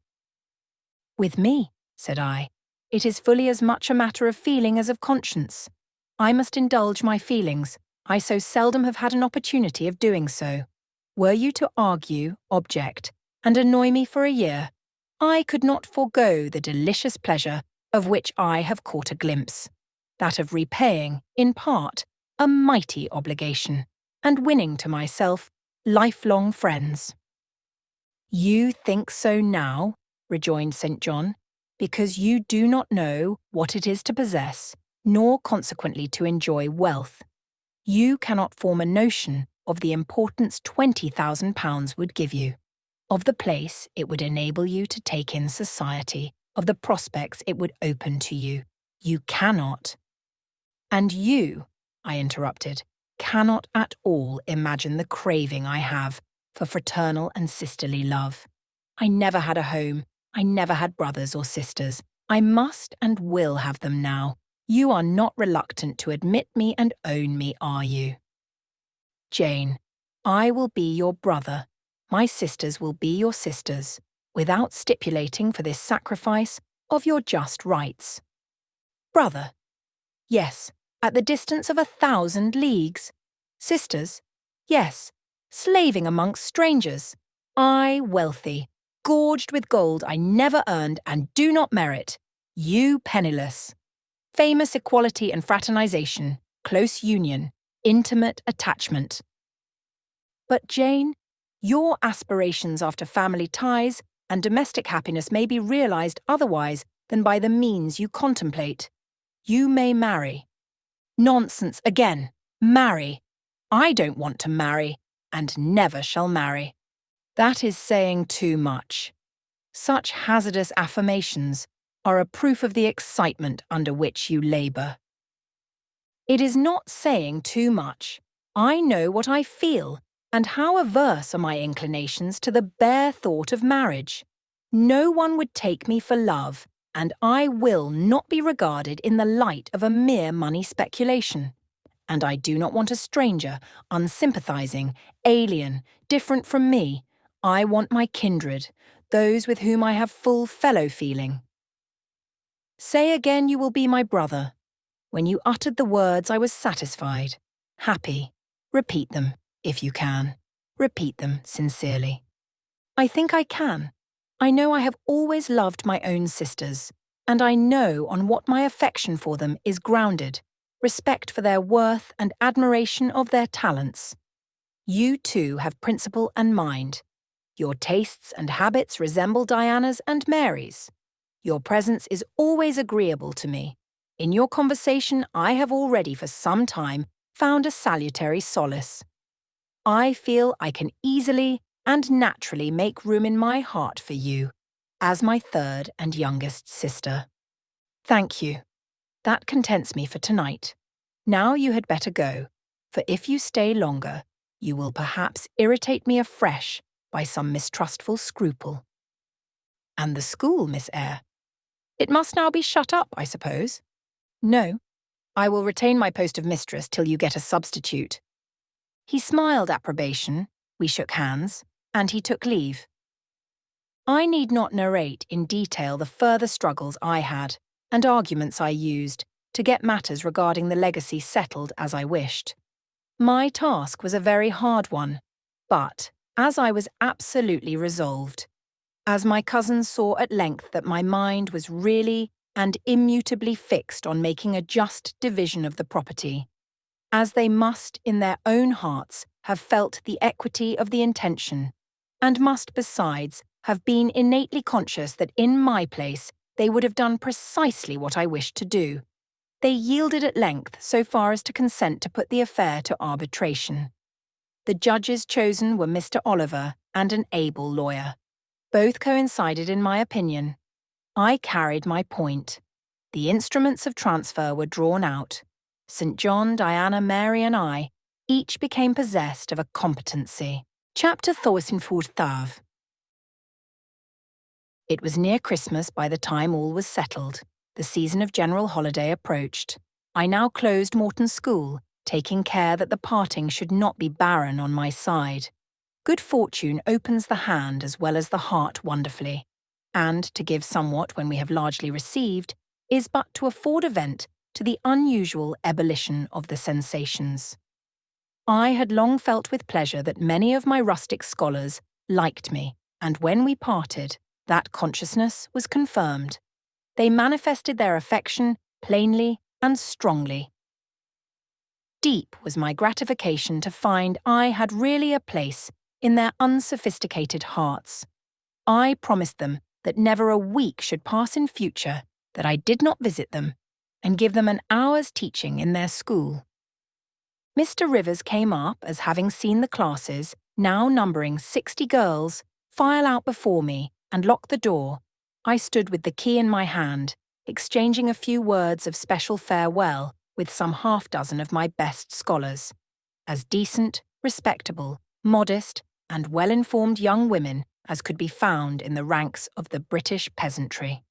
[SPEAKER 1] With me, said I, it is fully as much a matter of feeling as of conscience. I must indulge my feelings. I so seldom have had an opportunity of doing so. Were you to argue, object, and annoy me for a year, I could not forego the delicious pleasure of which I have caught a glimpse, that of repaying, in part, a mighty obligation, and winning to myself lifelong friends. You think so now, rejoined St. John, because you do not know what it is to possess, nor consequently to enjoy wealth. You cannot form a notion of the importance £20,000 would give you, of the place it would enable you to take in society, of the prospects it would open to you. You cannot. And you, I interrupted, cannot at all imagine the craving I have for fraternal and sisterly love. I never had a home. I never had brothers or sisters. I must and will have them now. You are not reluctant to admit me and own me, are you? Jane, I will be your brother. My sisters will be your sisters, without stipulating for this sacrifice of your just rights. Brother? Yes, at the distance of 1,000 leagues. Sisters? Yes, slaving amongst strangers. I wealthy, gorged with gold I never earned and do not merit. You penniless. Famous equality and fraternization, close union, intimate attachment. But Jane, your aspirations after family ties and domestic happiness may be realized otherwise than by the means you contemplate. You may marry. Nonsense again. Marry. I don't want to marry, and never shall marry. That is saying too much. Such hazardous affirmations are a proof of the excitement under which you labour. It is not saying too much. I know what I feel, and how averse are my inclinations to the bare thought of marriage. No one would take me for love, and I will not be regarded in the light of a mere money speculation. And I do not want a stranger, unsympathizing, alien, different from me. I want my kindred, those with whom I have full fellow-feeling. Say again you will be my brother. When you uttered the words, I was satisfied, happy. Repeat them, if you can. Repeat them sincerely. I think I can. I know I have always loved my own sisters, and I know on what my affection for them is grounded, respect for their worth and admiration of their talents. You too have principle and mind. Your tastes and habits resemble Diana's and Mary's. Your presence is always agreeable to me. In your conversation, I have already for some time found a salutary solace. I feel I can easily and naturally make room in my heart for you, as my third and youngest sister. Thank you. That contents me for tonight. Now you had better go, for if you stay longer, you will perhaps irritate me afresh by some mistrustful scruple. And the school, Miss Eyre? It must now be shut up, I suppose? No, I will retain my post of mistress till you get a substitute. He smiled approbation, we shook hands, and he took leave. I need not narrate in detail the further struggles I had, and arguments I used to get matters regarding the legacy settled as I wished. My task was a very hard one, but as I was absolutely resolved, as my cousins saw at length that my mind was really and immutably fixed on making a just division of the property, as they must in their own hearts have felt the equity of the intention, and must besides have been innately conscious that in my place they would have done precisely what I wished to do, they yielded at length so far as to consent to put the affair to arbitration. The judges chosen were Mr. Oliver and an able lawyer. Both coincided in my opinion. I carried my point. The instruments of transfer were drawn out. St. John, Diana, Mary and I each became possessed of a competency. Chapter Thornfield Hall. It was near Christmas by the time all was settled. The season of general holiday approached. I now closed Morton School, taking care that the parting should not be barren on my side. Good fortune opens the hand as well as the heart wonderfully, and to give somewhat when we have largely received is but to afford a vent to the unusual ebullition of the sensations. I had long felt with pleasure that many of my rustic scholars liked me, and when we parted, that consciousness was confirmed. They manifested their affection plainly and strongly. Deep was my gratification to find I had really a place in their unsophisticated hearts. I promised them that never a week should pass in future that I did not visit them and give them an hour's teaching in their school. Mr. Rivers came up as having seen the classes, now numbering 60 girls, file out before me and lock the door. I stood with the key in my hand, exchanging a few words of special farewell with some half-dozen of my best scholars, as decent, respectable, modest, and well-informed young women as could be found in the ranks of the British peasantry.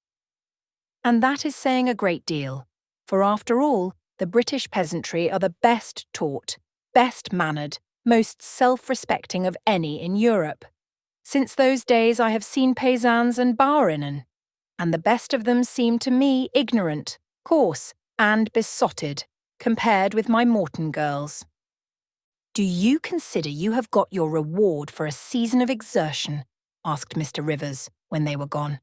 [SPEAKER 1] And that is saying a great deal, for after all, the British peasantry are the best taught, best mannered, most self-respecting of any in Europe. Since those days I have seen paysans and bauerinnen, and the best of them seem to me ignorant, coarse, and besotted, compared with my Morton girls. "Do you consider you have got your reward for a season of exertion?" asked Mr. Rivers, when they were gone.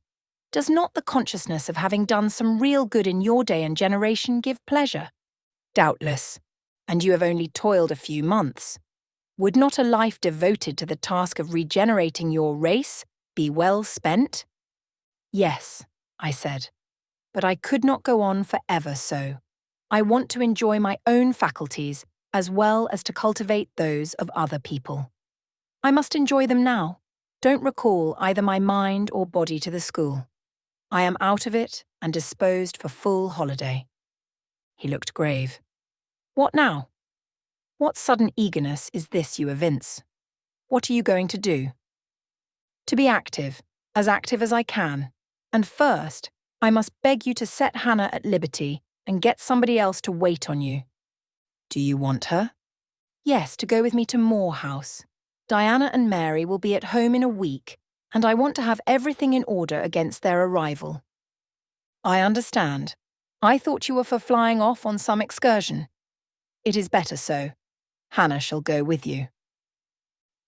[SPEAKER 1] "Does not the consciousness of having done some real good in your day and generation give pleasure?" "Doubtless. And you have only toiled a few months. Would not a life devoted to the task of regenerating your race be well spent?" "Yes," I said, "but I could not go on for ever so. I want to enjoy my own faculties as well as to cultivate those of other people. I must enjoy them now. Don't recall either my mind or body to the school. I am out of it and disposed for full holiday." He looked grave. "What now? What sudden eagerness is this you evince? What are you going to do?" "To be active as I can. And first, I must beg you to set Hannah at liberty and get somebody else to wait on you." "Do you want her?" "Yes, to go with me to Moor House. Diana and Mary will be at home in a week, and I want to have everything in order against their arrival." "I understand. I thought you were for flying off on some excursion." "It is better so. Hannah shall go with you."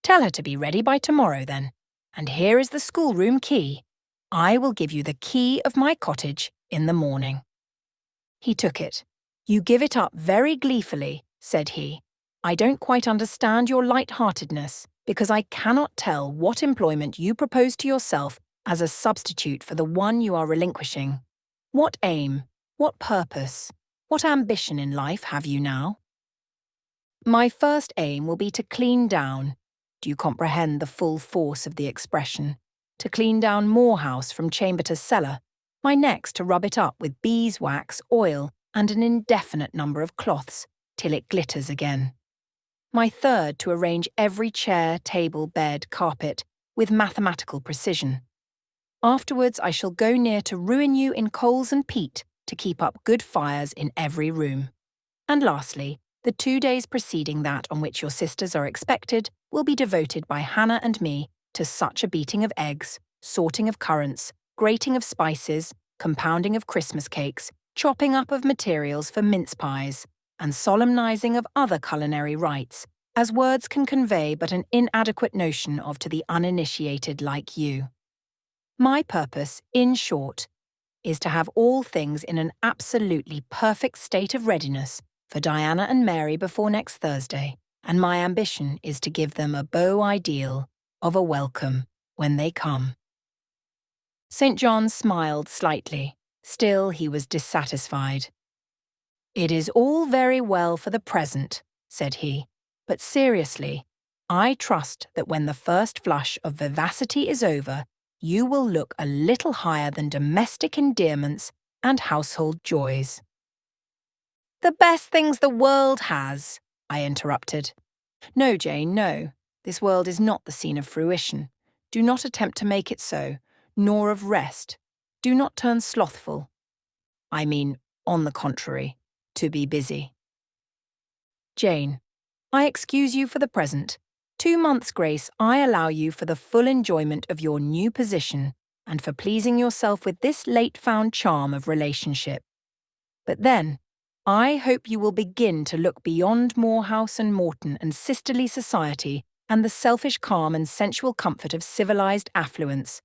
[SPEAKER 1] "Tell her to be ready by tomorrow, then. And here is the schoolroom key. I will give you the key of my cottage in the morning." He took it. "You give it up very gleefully," said he. "I don't quite understand your light-heartedness, because I cannot tell what employment you propose to yourself as a substitute for the one you are relinquishing. What aim, what purpose, what ambition in life have you now?" "My first aim will be to clean down. Do you comprehend the full force of the expression? To clean down Moor House from chamber to cellar. My next to rub it up with beeswax, oil, and an indefinite number of cloths, till it glitters again. My third to arrange every chair, table, bed, carpet, with mathematical precision. Afterwards I shall go near to ruin you in coals and peat to keep up good fires in every room. And lastly, the 2 days preceding that on which your sisters are expected will be devoted by Hannah and me to such a beating of eggs, sorting of currants, grating of spices, compounding of Christmas cakes, chopping up of materials for mince pies, and solemnizing of other culinary rites, as words can convey but an inadequate notion of to the uninitiated like you. My purpose, in short, is to have all things in an absolutely perfect state of readiness for Diana and Mary before next Thursday, and my ambition is to give them a beau ideal of a welcome when they come. St. John smiled slightly. Still, he was dissatisfied. "It is all very well for the present," said he, "but seriously, I trust that when the first flush of vivacity is over, you will look a little higher than domestic endearments and household joys." "The best things the world has," I interrupted. "No, Jane, no. This world is not the scene of fruition. Do not attempt to make it so, nor of rest. Do not turn slothful. I mean, on the contrary, to be busy. Jane, I excuse you for the present. 2 months' grace I allow you for the full enjoyment of your new position and for pleasing yourself with this late-found charm of relationship. But then, I hope you will begin to look beyond Moor House and Morton and sisterly society and the selfish calm and sensual comfort of civilized affluence.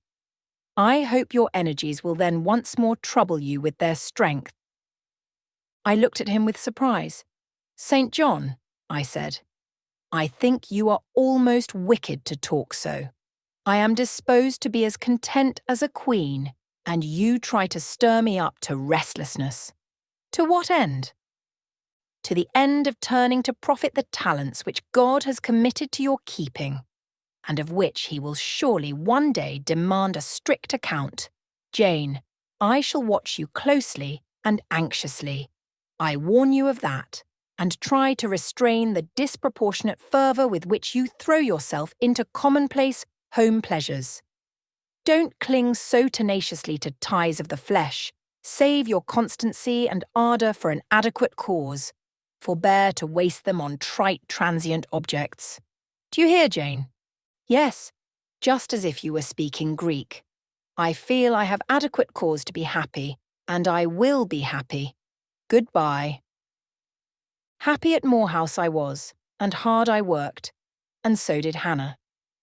[SPEAKER 1] I hope your energies will then once more trouble you with their strength." I looked at him with surprise. "St. John," I said, "I think you are almost wicked to talk so. I am disposed to be as content as a queen, and you try to stir me up to restlessness. To what end?" "To the end of turning to profit the talents which God has committed to your keeping, and of which he will surely one day demand a strict account. Jane, I shall watch you closely and anxiously. I warn you of that, and try to restrain the disproportionate fervour with which you throw yourself into commonplace home pleasures. Don't cling so tenaciously to ties of the flesh. Save your constancy and ardour for an adequate cause. Forbear to waste them on trite, transient objects. Do you hear, Jane? Yes, just as if you were speaking Greek. I feel I have adequate cause to be happy, and I will be happy. Goodbye." Happy at Moor House I was, and hard I worked, and so did Hannah.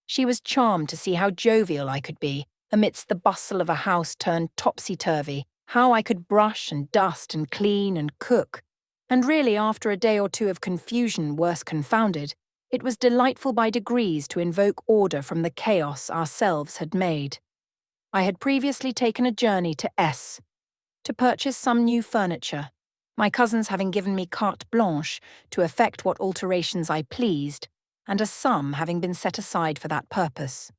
[SPEAKER 1] She was charmed to see how jovial I could be, amidst the bustle of a house turned topsy-turvy, how I could brush and dust and clean and cook. And really, after a day or two of confusion worse confounded, it was delightful by degrees to invoke order from the chaos ourselves had made. I had previously taken a journey to S. to purchase some new furniture, my cousins having given me carte blanche to effect what alterations I pleased, and a sum having been set aside for that purpose.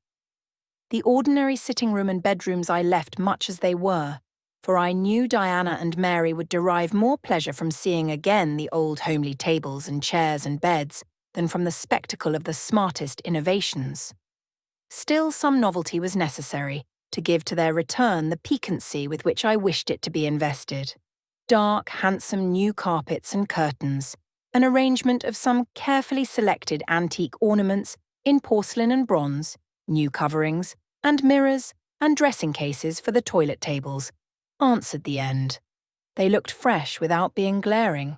[SPEAKER 1] The ordinary sitting-room and bedrooms I left much as they were, for I knew Diana and Mary would derive more pleasure from seeing again the old homely tables and chairs and beds than from the spectacle of the smartest innovations. Still, some novelty was necessary to give to their return the piquancy with which I wished it to be invested. Dark, handsome new carpets and curtains, an arrangement of some carefully selected antique ornaments in porcelain and bronze, new coverings, and mirrors, and dressing cases for the toilet tables, answered the end. They looked fresh without being glaring.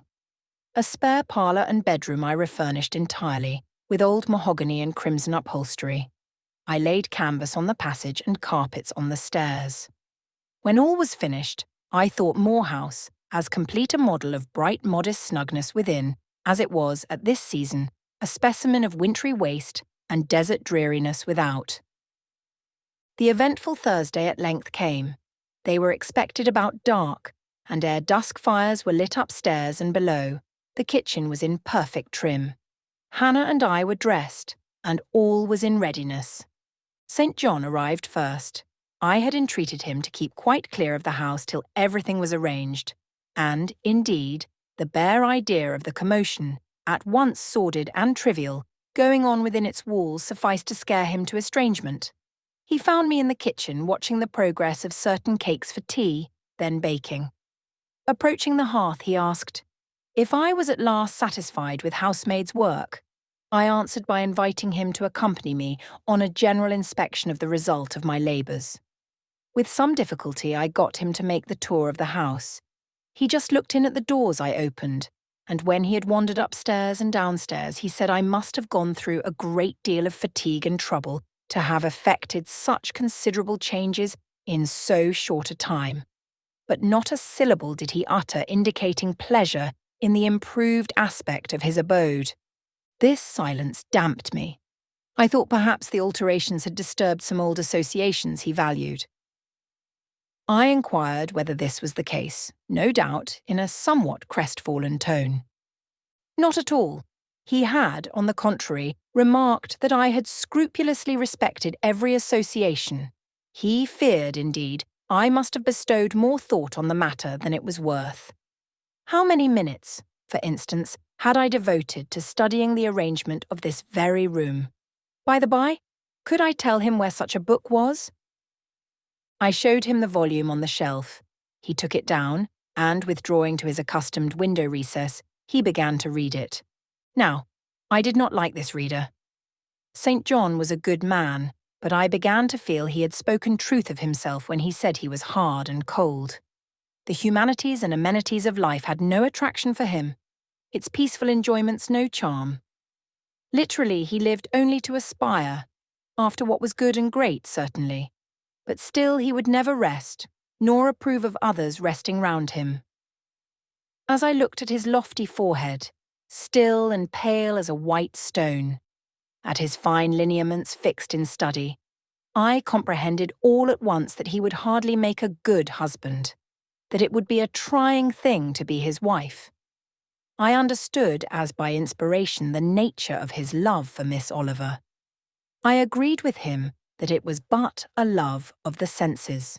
[SPEAKER 1] A spare parlour and bedroom I refurnished entirely, with old mahogany and crimson upholstery. I laid canvas on the passage and carpets on the stairs. When all was finished, I thought Moor House as complete a model of bright, modest snugness within as it was, at this season, a specimen of wintry waste and desert dreariness without. The eventful Thursday at length came. They were expected about dark, and ere dusk fires were lit upstairs and below, the kitchen was in perfect trim. Hannah and I were dressed, and all was in readiness. St. John arrived first. I had entreated him to keep quite clear of the house till everything was arranged, and, indeed, the bare idea of the commotion, at once sordid and trivial, going on within its walls sufficed to scare him to estrangement. He found me in the kitchen watching the progress of certain cakes for tea, then baking. Approaching the hearth, he asked, if I was at last satisfied with housemaid's work. I answered by inviting him to accompany me on a general inspection of the result of my labours. With some difficulty, I got him to make the tour of the house. He just looked in at the doors I opened, and when he had wandered upstairs and downstairs, he said I must have gone through a great deal of fatigue and trouble to have effected such considerable changes in so short a time. But not a syllable did he utter indicating pleasure in the improved aspect of his abode. This silence damped me. I thought perhaps the alterations had disturbed some old associations he valued. I inquired whether this was the case, no doubt in a somewhat crestfallen tone. Not at all. He had, on the contrary, remarked that I had scrupulously respected every association. He feared, indeed, I must have bestowed more thought on the matter than it was worth. How many minutes, for instance, had I devoted to studying the arrangement of this very room? By the by, could I tell him where such a book was? I showed him the volume on the shelf. He took it down, and withdrawing to his accustomed window recess, he began to read it. Now, I did not like this reader. St. John was a good man, but I began to feel he had spoken truth of himself when he said he was hard and cold. The humanities and amenities of life had no attraction for him, its peaceful enjoyments no charm. Literally, he lived only to aspire, after what was good and great, certainly. But still he would never rest, nor approve of others resting round him. As I looked at his lofty forehead, still and pale as a white stone, at his fine lineaments fixed in study, I comprehended all at once that he would hardly make a good husband, that it would be a trying thing to be his wife. I understood, as by inspiration, the nature of his love for Miss Oliver. I agreed with him that it was but a love of the senses.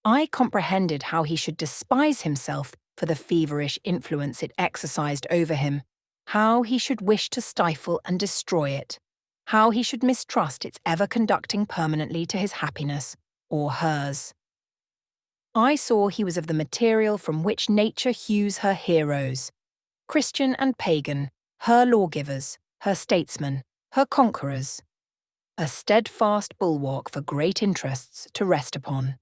[SPEAKER 1] I comprehended how he should despise himself for the feverish influence it exercised over him, how he should wish to stifle and destroy it, how he should mistrust its ever conducting permanently to his happiness, or hers. I saw he was of the material from which nature hews her heroes, Christian and pagan, her lawgivers, her statesmen, her conquerors. A steadfast bulwark for great interests to rest upon,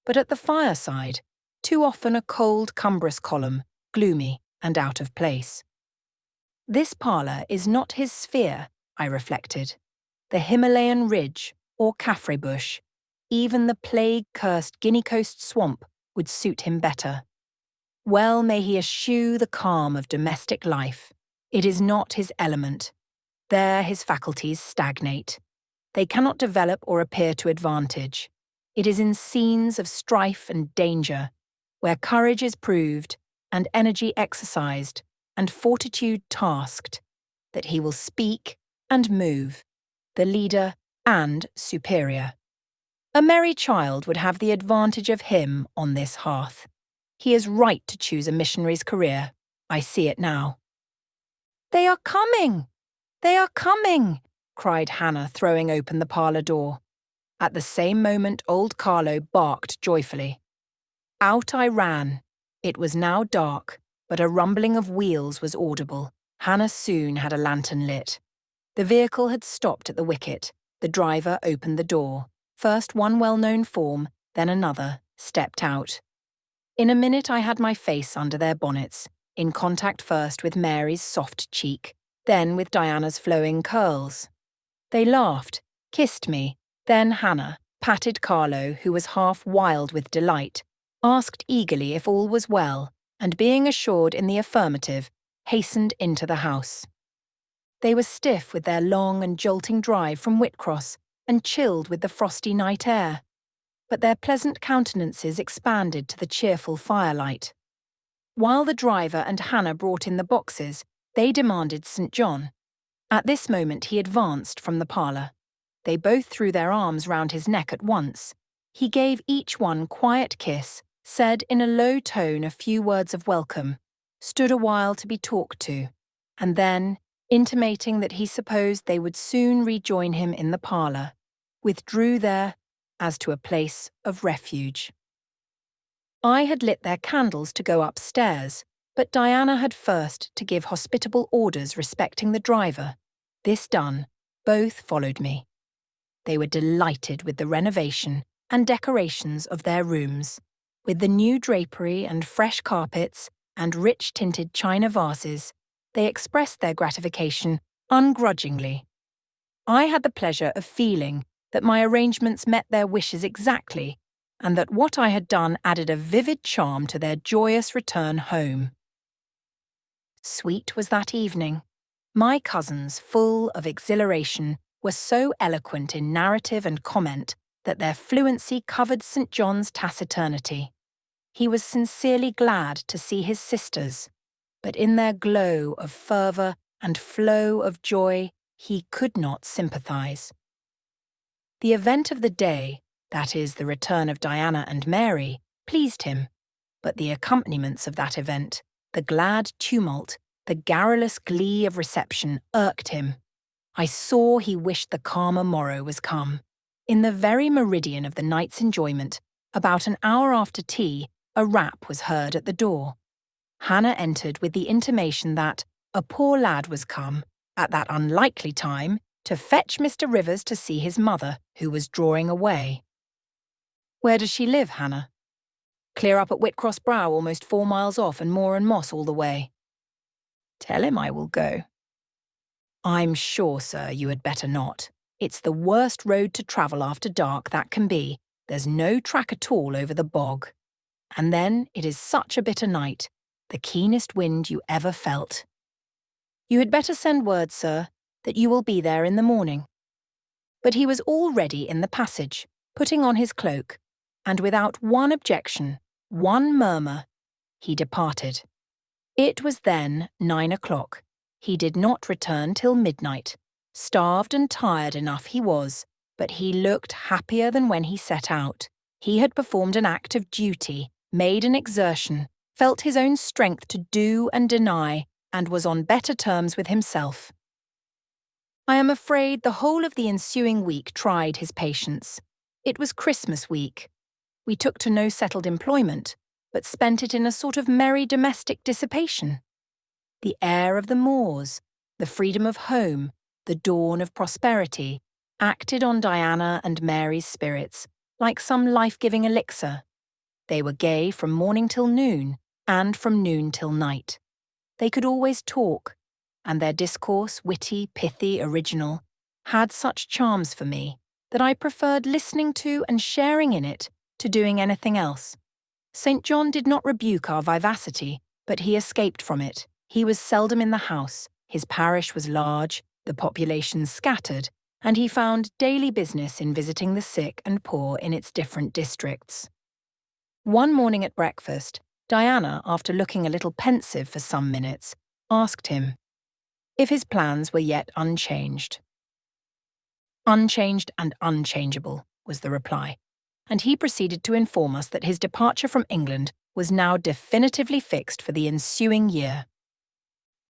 [SPEAKER 1] but at the fireside, too often a cold, cumbrous column, gloomy and out of place. This parlour is not his sphere, I reflected. The Himalayan ridge or Caffrey bush, even the plague-cursed Guinea Coast swamp would suit him better. Well may he eschew the calm of domestic life. It is not his element. There his faculties stagnate. They cannot develop or appear to advantage. It is in scenes of strife and danger, where courage is proved, and energy exercised, and fortitude tasked, that he will speak and move, the leader and superior. A merry child would have the advantage of him on this hearth. He is right to choose a missionary's career. I see it now. "They are coming! They are coming!" cried Hannah, throwing open the parlour door. At the same moment old Carlo barked joyfully. Out I ran. It was now dark, but a rumbling of wheels was audible. Hannah soon had a lantern lit. The vehicle had stopped at the wicket. The driver opened the door. First one well-known form, then another, stepped out. In a minute I had my face under their bonnets, in contact first with Mary's soft cheek, then with Diana's flowing curls. They laughed, kissed me, then Hannah patted Carlo, who was half wild with delight, asked eagerly if all was well, and being assured in the affirmative, hastened into the house. They were stiff with their long and jolting drive from Whitcross, and chilled with the frosty night air, but their pleasant countenances expanded to the cheerful firelight. While the driver and Hannah brought in the boxes, they demanded St. John. At this moment he advanced from the parlour. They both threw their arms round his neck at once. He gave each one quiet kiss, said in a low tone a few words of welcome, stood a while to be talked to, and then, intimating that he supposed they would soon rejoin him in the parlour, withdrew there as to a place of refuge. I had lit their candles to go upstairs, but Diana had first to give hospitable orders respecting the driver. This done, both followed me. They were delighted with the renovation, and decorations of their rooms. With the new drapery and fresh carpets and rich tinted china vases, they expressed their gratification ungrudgingly. I had the pleasure of feeling that my arrangements met their wishes exactly, and that what I had done added a vivid charm to their joyous return home. Sweet was that evening. My cousins, full of exhilaration, were so eloquent in narrative and comment that their fluency covered St. John's taciturnity. He was sincerely glad to see his sisters, but in their glow of fervour and flow of joy, he could not sympathise. The event of the day, that is, the return of Diana and Mary, pleased him, but the accompaniments of that event, the glad tumult, the garrulous glee of reception, irked him. I saw he wished the calmer morrow was come. In the very meridian of the night's enjoyment, about an hour after tea, a rap was heard at the door. Hannah entered with the intimation that a poor lad was come, at that unlikely time, to fetch Mr. Rivers to see his mother, who was drawing away. "Where does she live, Hannah?" "Clear up at Whitcross Brow, almost 4 miles off, and moor and moss all the way." "Tell him I will go." "I'm sure, sir, you had better not. It's the worst road to travel after dark that can be. There's no track at all over the bog. And then it is such a bitter night, the keenest wind you ever felt." "You had better send word, sir, that you will be there in the morning." But he was already in the passage, putting on his cloak, and without one objection, one murmur, he departed. It was then 9 o'clock. He did not return till midnight. Starved and tired enough he was, but he looked happier than when he set out. He had performed an act of duty, made an exertion, felt his own strength to do and deny, and was on better terms with himself. I am afraid the whole of the ensuing week tried his patience. It was Christmas week. We took to no settled employment, but spent it in a sort of merry domestic dissipation. The air of the moors, the freedom of home, the dawn of prosperity, acted on Diana and Mary's spirits like some life-giving elixir. They were gay from morning till noon, and from noon till night. They could always talk, and their discourse, witty, pithy, original, had such charms for me that I preferred listening to and sharing in it to doing anything else. St. John did not rebuke our vivacity, but he escaped from it. He was seldom in the house, his parish was large, the population scattered, and he found daily business in visiting the sick and poor in its different districts. One morning at breakfast, Diana, after looking a little pensive for some minutes, asked him if his plans were yet unchanged. "Unchanged and unchangeable," was the reply, and he proceeded to inform us that his departure from England was now definitively fixed for the ensuing year.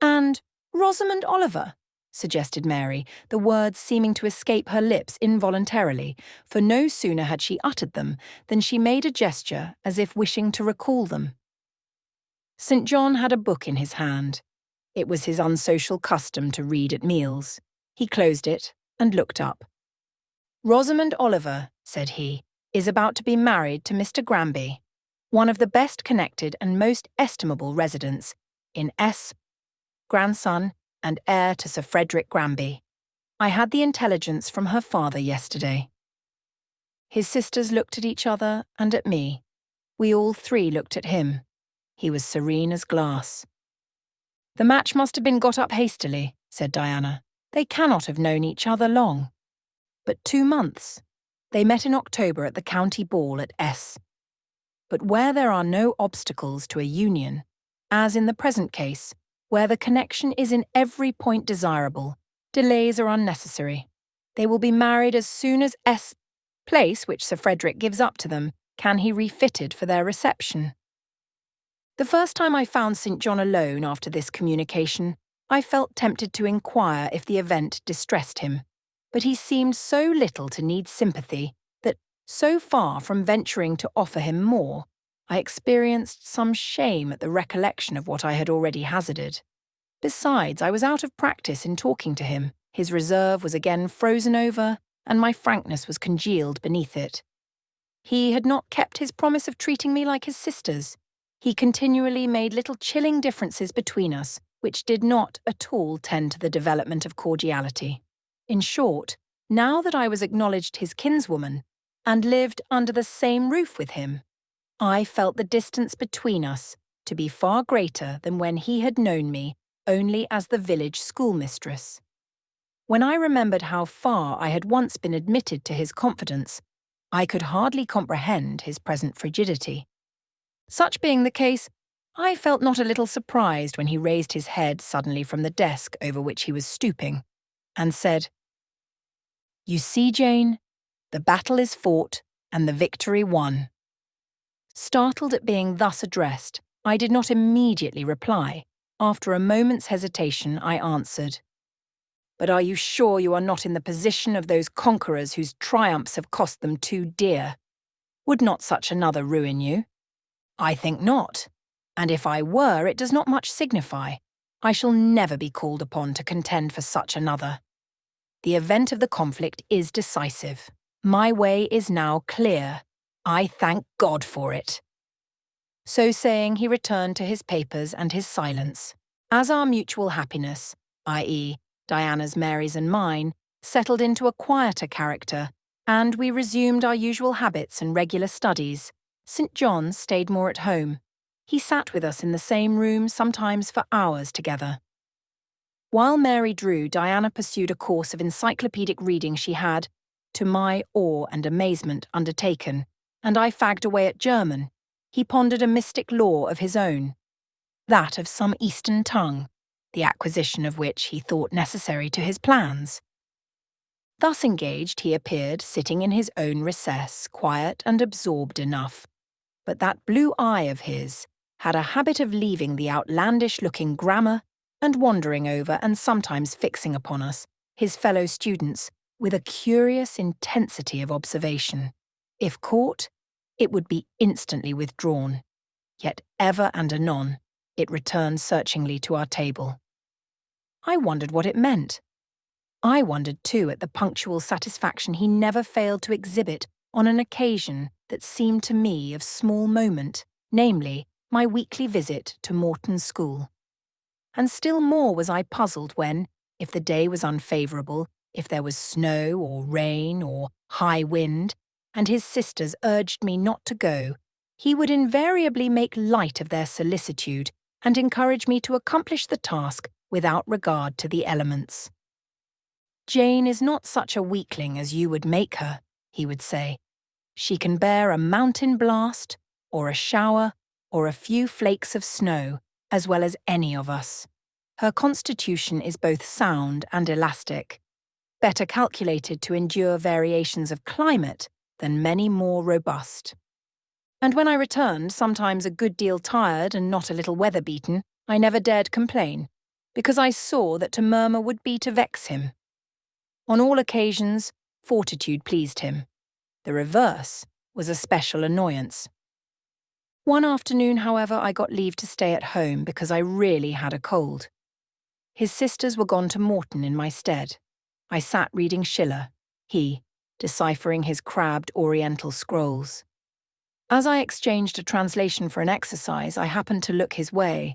[SPEAKER 1] "And Rosamond Oliver?" suggested Mary, the words seeming to escape her lips involuntarily, for no sooner had she uttered them than she made a gesture as if wishing to recall them. St. John had a book in his hand. It was his unsocial custom to read at meals. He closed it and looked up. "Rosamond Oliver," said he, "is about to be married to Mr. Granby, one of the best connected and most estimable residents in S, grandson and heir to Sir Frederick Granby. I had the intelligence from her father yesterday." His sisters looked at each other and at me. We all three looked at him. He was serene as glass. "The match must have been got up hastily," said Diana. "They cannot have known each other long." "But 2 months. They met in October at the county ball at S. But where there are no obstacles to a union, as in the present case, where the connection is in every point desirable, delays are unnecessary. They will be married as soon as S. place, which Sir Frederick gives up to them, can he refitted for their reception." The first time I found St. John alone after this communication, I felt tempted to inquire if the event distressed him. But he seemed so little to need sympathy that, so far from venturing to offer him more, I experienced some shame at the recollection of what I had already hazarded. Besides, I was out of practice in talking to him. His reserve was again frozen over, and my frankness was congealed beneath it. He had not kept his promise of treating me like his sisters. He continually made little chilling differences between us, which did not at all tend to the development of cordiality. In short, now that I was acknowledged his kinswoman, and lived under the same roof with him, I felt the distance between us to be far greater than when he had known me only as the village schoolmistress. When I remembered how far I had once been admitted to his confidence, I could hardly comprehend his present frigidity. Such being the case, I felt not a little surprised when he raised his head suddenly from the desk over which he was stooping, and said, "You see, Jane, the battle is fought and the victory won." Startled at being thus addressed, I did not immediately reply. After a moment's hesitation, I answered, "But are you sure you are not in the position of those conquerors whose triumphs have cost them too dear? Would not such another ruin you?" "I think not. And if I were, it does not much signify. I shall never be called upon to contend for such another. The event of the conflict is decisive. My way is now clear. I thank God for it." So saying, he returned to his papers and his silence. As our mutual happiness, i.e., Diana's, Mary's and mine, settled into a quieter character, and we resumed our usual habits and regular studies, St. John stayed more at home. He sat with us in the same room, sometimes for hours together. While Mary drew, Diana pursued a course of encyclopedic reading she had, to my awe and amazement, undertaken, and I fagged away at German. He pondered a mystic lore of his own, that of some Eastern tongue, the acquisition of which he thought necessary to his plans. Thus engaged, he appeared, sitting in his own recess, quiet and absorbed enough. But that blue eye of his had a habit of leaving the outlandish-looking grammar and wandering over and sometimes fixing upon us, his fellow students, with a curious intensity of observation. If caught, it would be instantly withdrawn, yet ever and anon it returned searchingly to our table. I wondered what it meant. I wondered too at the punctual satisfaction he never failed to exhibit on an occasion that seemed to me of small moment, namely, my weekly visit to Morton School. And still more was I puzzled when, if the day was unfavourable, if there was snow or rain or high wind, and his sisters urged me not to go, he would invariably make light of their solicitude and encourage me to accomplish the task without regard to the elements. "Jane is not such a weakling as you would make her," he would say. "She can bear a mountain blast, or a shower, or a few flakes of snow, as well as any of us. Her constitution is both sound and elastic, better calculated to endure variations of climate than many more robust." And when I returned, sometimes a good deal tired and not a little weather-beaten, I never dared complain, because I saw that to murmur would be to vex him. On all occasions, fortitude pleased him. The reverse was a special annoyance. One afternoon, however, I got leave to stay at home because I really had a cold. His sisters were gone to Morton in my stead. I sat reading Schiller, he deciphering his crabbed Oriental scrolls. As I exchanged a translation for an exercise, I happened to look his way.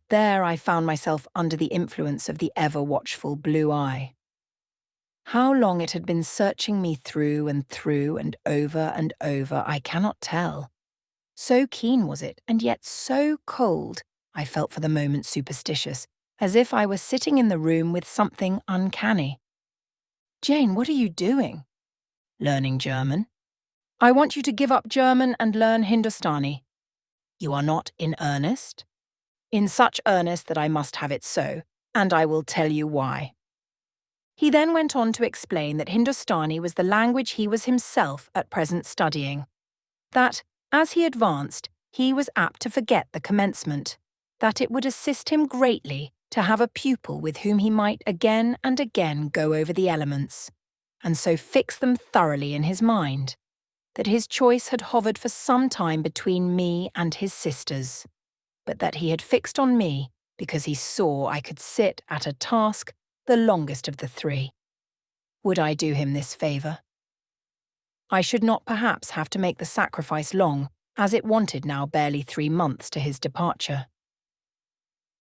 [SPEAKER 1] There I found myself under the influence of the ever-watchful blue eye. How long it had been searching me through and over, I cannot tell. So keen was it, and yet so cold, I felt for the moment superstitious, as if I were sitting in the room with something uncanny. "Jane, what are you doing?" "Learning German." "I want you to give up German and learn Hindustani." "You are not in earnest?" "In such earnest that I must have it so, and I will tell you why." He then went on to explain that Hindustani was the language he was himself at present studying, that, as he advanced, he was apt to forget the commencement, that it would assist him greatly to have a pupil with whom he might again and again go over the elements, and so fix them thoroughly in his mind, that his choice had hovered for some time between me and his sisters, but that he had fixed on me because he saw I could sit at a task the longest of the three. Would I do him this favour? I should not perhaps have to make the sacrifice long, as it wanted now barely 3 months to his departure.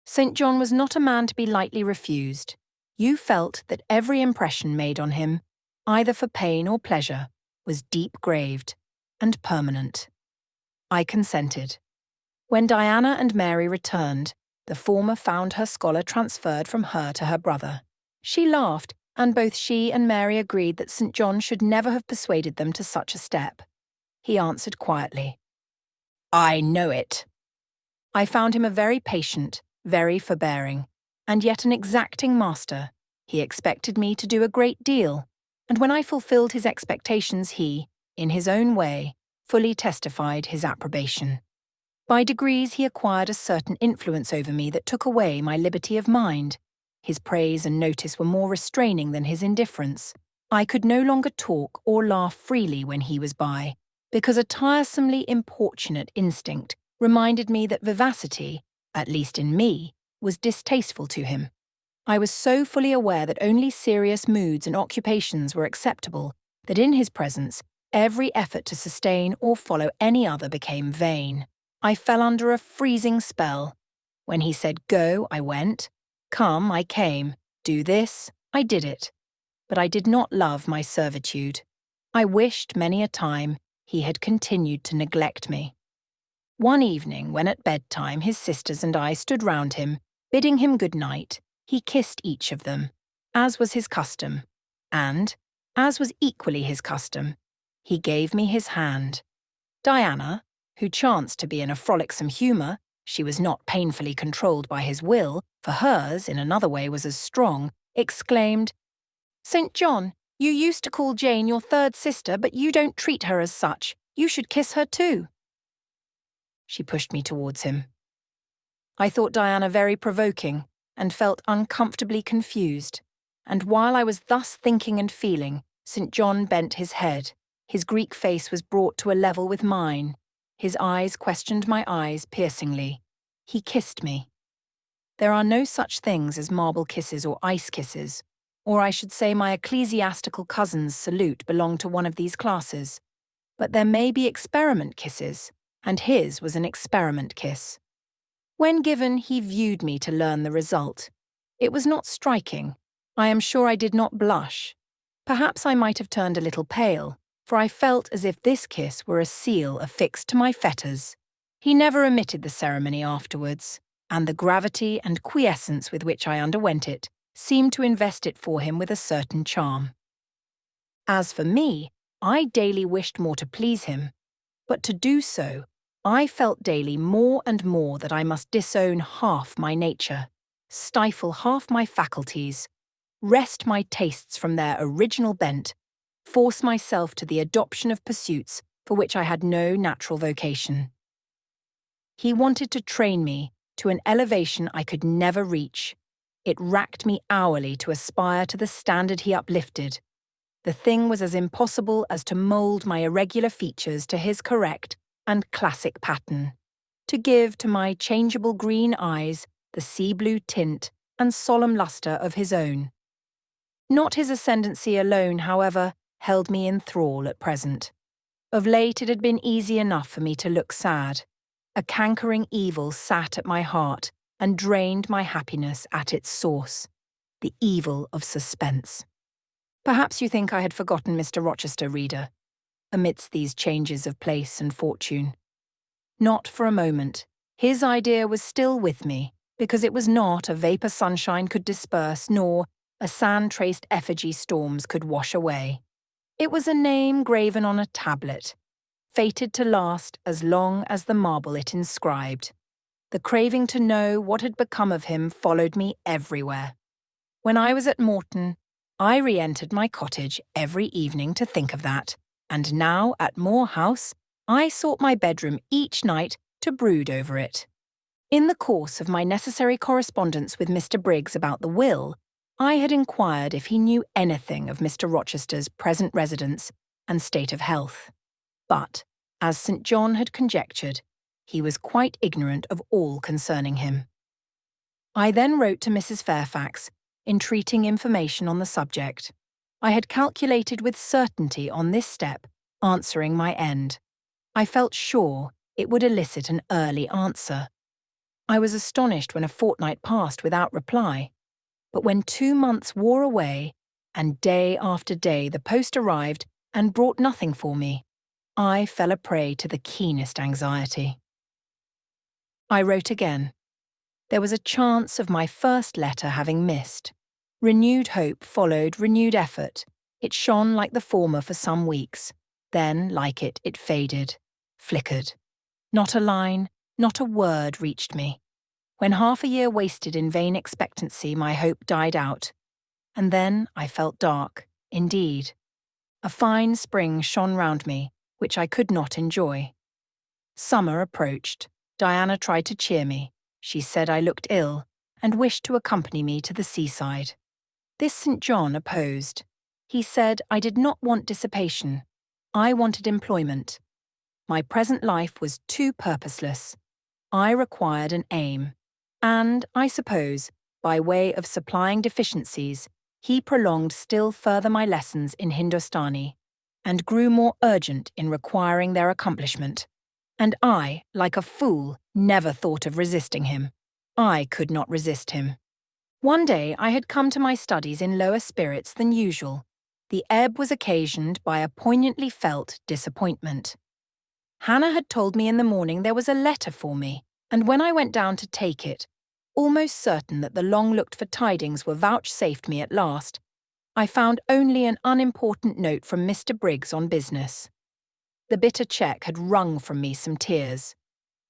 [SPEAKER 1] St. John was not a man to be lightly refused. You felt that every impression made on him, either for pain or pleasure, was deep-graved and permanent. I consented. When Diana and Mary returned, the former found her scholar transferred from her to her brother. She laughed, and both she and Mary agreed that St. John should never have persuaded them to such a step. He answered quietly, "I know it." I found him a very patient, very forbearing, and yet an exacting master. He expected me to do a great deal, and when I fulfilled his expectations he, in his own way, fully testified his approbation. By degrees he acquired a certain influence over me that took away my liberty of mind. His praise and notice were more restraining than his indifference. I could no longer talk or laugh freely when he was by, because a tiresomely importunate instinct reminded me that vivacity, at least in me, was distasteful to him. I was so fully aware that only serious moods and occupations were acceptable that in his presence every effort to sustain or follow any other became vain. I fell under a freezing spell. When he said go, I went. Come, I came. Do this, I did it. But I did not love my servitude. I wished many a time he had continued to neglect me. One evening, when at bedtime his sisters and I stood round him, bidding him good night, he kissed each of them, as was his custom, and, as was equally his custom, he gave me his hand. Diana, who chanced to be in a frolicsome humour, she was not painfully controlled by his will, for hers, in another way, was as strong, exclaimed, "St. John, you used to call Jane your third sister, but you don't treat her as such. You should kiss her too." She pushed me towards him. I thought Diana very provoking, and felt uncomfortably confused, and while I was thus thinking and feeling, St. John bent his head. His Greek face was brought to a level with mine. His eyes questioned my eyes piercingly. He kissed me. There are no such things as marble kisses or ice kisses, or I should say my ecclesiastical cousin's salute belonged to one of these classes. But there may be experiment kisses, and his was an experiment kiss. When given, he viewed me to learn the result. It was not striking. I am sure I did not blush. Perhaps I might have turned a little pale, for I felt as if this kiss were a seal affixed to my fetters. He never omitted the ceremony afterwards, and the gravity and quiescence with which I underwent it seemed to invest it for him with a certain charm. As for me, I daily wished more to please him, but to do so, I felt daily more and more that I must disown half my nature, stifle half my faculties, wrest my tastes from their original bent, force myself to the adoption of pursuits for which I had no natural vocation. He wanted to train me to an elevation I could never reach. It racked me hourly to aspire to the standard he uplifted. The thing was as impossible as to mould my irregular features to his correct and classic pattern, to give to my changeable green eyes the sea-blue tint and solemn lustre of his own. Not his ascendancy alone, however, held me in thrall at present. Of late it had been easy enough for me to look sad. A cankering evil sat at my heart and drained my happiness at its source, the evil of suspense. Perhaps you think I had forgotten Mr. Rochester, reader, amidst these changes of place and fortune. Not for a moment. His idea was still with me, because it was not a vapour sunshine could disperse, nor a sand-traced effigy storms could wash away. It was a name graven on a tablet, fated to last as long as the marble it inscribed. The craving to know what had become of him followed me everywhere. When I was at Morton, I re-entered my cottage every evening to think of that, and now at Moor House, I sought my bedroom each night to brood over it. In the course of my necessary correspondence with Mr. Briggs about the will, I had inquired if he knew anything of Mr. Rochester's present residence and state of health. But, as St. John had conjectured, he was quite ignorant of all concerning him. I then wrote to Mrs. Fairfax, entreating information on the subject. I had calculated with certainty on this step answering my end. I felt sure it would elicit an early answer. I was astonished when a fortnight passed without reply. But when 2 months wore away, and day after day the post arrived and brought nothing for me, I fell a prey to the keenest anxiety. I wrote again. There was a chance of my first letter having missed. Renewed hope followed renewed effort. It shone like the former for some weeks. Then, like it faded, flickered. Not a line, not a word reached me. When half a year wasted in vain expectancy, my hope died out. And then I felt dark, indeed. A fine spring shone round me, which I could not enjoy. Summer approached. Diana tried to cheer me. She said I looked ill, and wished to accompany me to the seaside. This St. John opposed. He said I did not want dissipation. I wanted employment. My present life was too purposeless. I required an aim. And, I suppose, by way of supplying deficiencies, he prolonged still further my lessons in Hindustani, and grew more urgent in requiring their accomplishment. And I, like a fool, never thought of resisting him. I could not resist him. One day I had come to my studies in lower spirits than usual. The ebb was occasioned by a poignantly felt disappointment. Hannah had told me in the morning there was a letter for me, and when I went down to take it, almost certain that the long-looked-for tidings were vouchsafed me at last, I found only an unimportant note from Mr. Briggs on business. The bitter cheque had wrung from me some tears.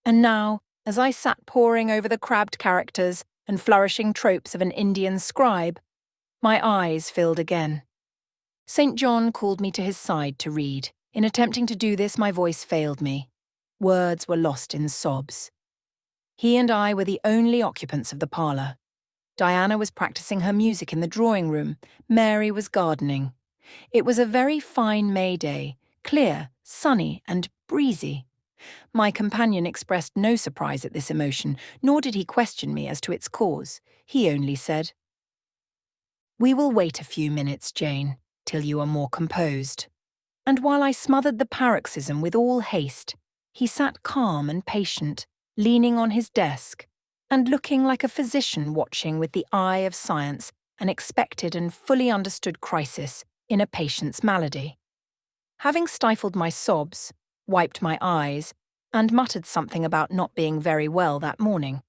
[SPEAKER 1] And now, as I sat poring over the crabbed characters and flourishing tropes of an Indian scribe, my eyes filled again. St. John called me to his side to read. In attempting to do this, my voice failed me. Words were lost in sobs. He and I were the only occupants of the parlour. Diana was practising her music in the drawing-room. Mary was gardening. It was a very fine May day, clear, sunny, and breezy. My companion expressed no surprise at this emotion, nor did he question me as to its cause. He only said, "We will wait a few minutes, Jane, till you are more composed." And while I smothered the paroxysm with all haste, he sat calm and patient, leaning on his desk, and looking like a physician watching with the eye of science an expected and fully understood crisis in a patient's malady. Having stifled my sobs, wiped my eyes, and muttered something about not being very well that morning,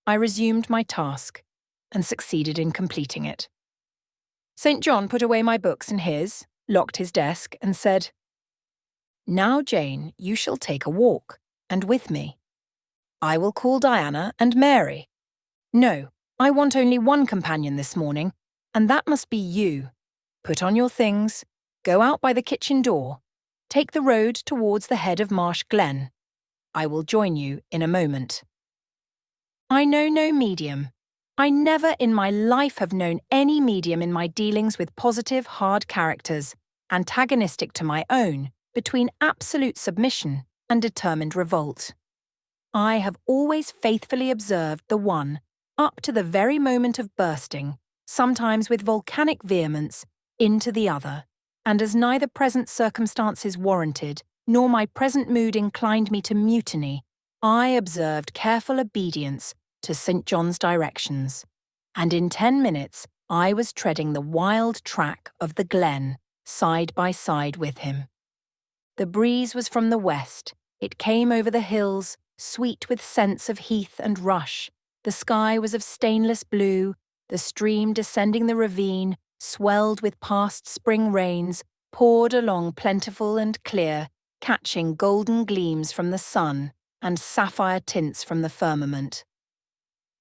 [SPEAKER 1] I resumed my task, and succeeded in completing it. St. John put away my books and his, locked his desk, and said, "Now, Jane, you shall take a walk, and with me. I will call Diana and Mary. No, I want only one companion this morning, and that must be you. Put on your things, go out by the kitchen door, take the road towards the head of Marsh Glen. I will join you in a moment." I know no medium. I never in my life have known any medium in my dealings with positive, hard characters, antagonistic to my own, between absolute submission and determined revolt. I have always faithfully observed the one, up to the very moment of bursting, sometimes with volcanic vehemence, into the other, and as neither present circumstances warranted, nor my present mood inclined me to mutiny, I observed careful obedience to St. John's directions, and in 10 minutes I was treading the wild track of the glen, side by side with him. The breeze was from the west. It came over the hills, sweet with scents of heath and rush. The sky was of stainless blue. The stream descending the ravine, swelled with past spring rains, poured along plentiful and clear, catching golden gleams from the sun and sapphire tints from the firmament.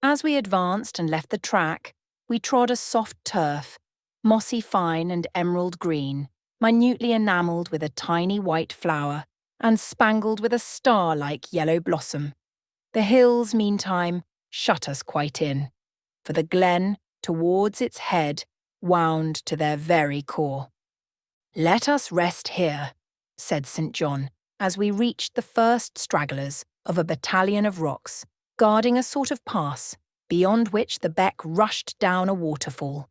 [SPEAKER 1] As we advanced and left the track, we trod a soft turf, mossy fine and emerald green, minutely enamelled with a tiny white flower, and spangled with a star-like yellow blossom. The hills, meantime, shut us quite in, for the glen, towards its head, wound to their very core. "Let us rest here," said St. John, as we reached the first stragglers of a battalion of rocks, guarding a sort of pass, beyond which the beck rushed down a waterfall,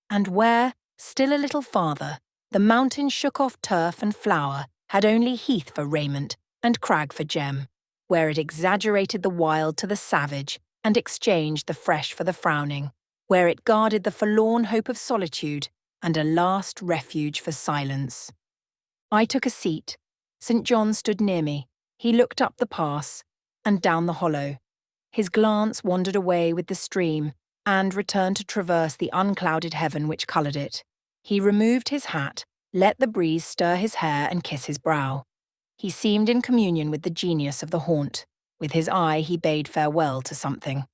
[SPEAKER 1] and where, still a little farther, the mountain shook off turf and flower had only heath for raiment and crag for gem, where it exaggerated the wild to the savage and exchanged the fresh for the frowning, where it guarded the forlorn hope of solitude and a last refuge for silence. I took a seat. St. John stood near me. He looked up the pass and down the hollow. His glance wandered away with the stream and returned to traverse the unclouded heaven which coloured it. He removed his hat, let the breeze stir his hair and kiss his brow. He seemed in communion with the genius of the haunt. With his eye he bade farewell to something.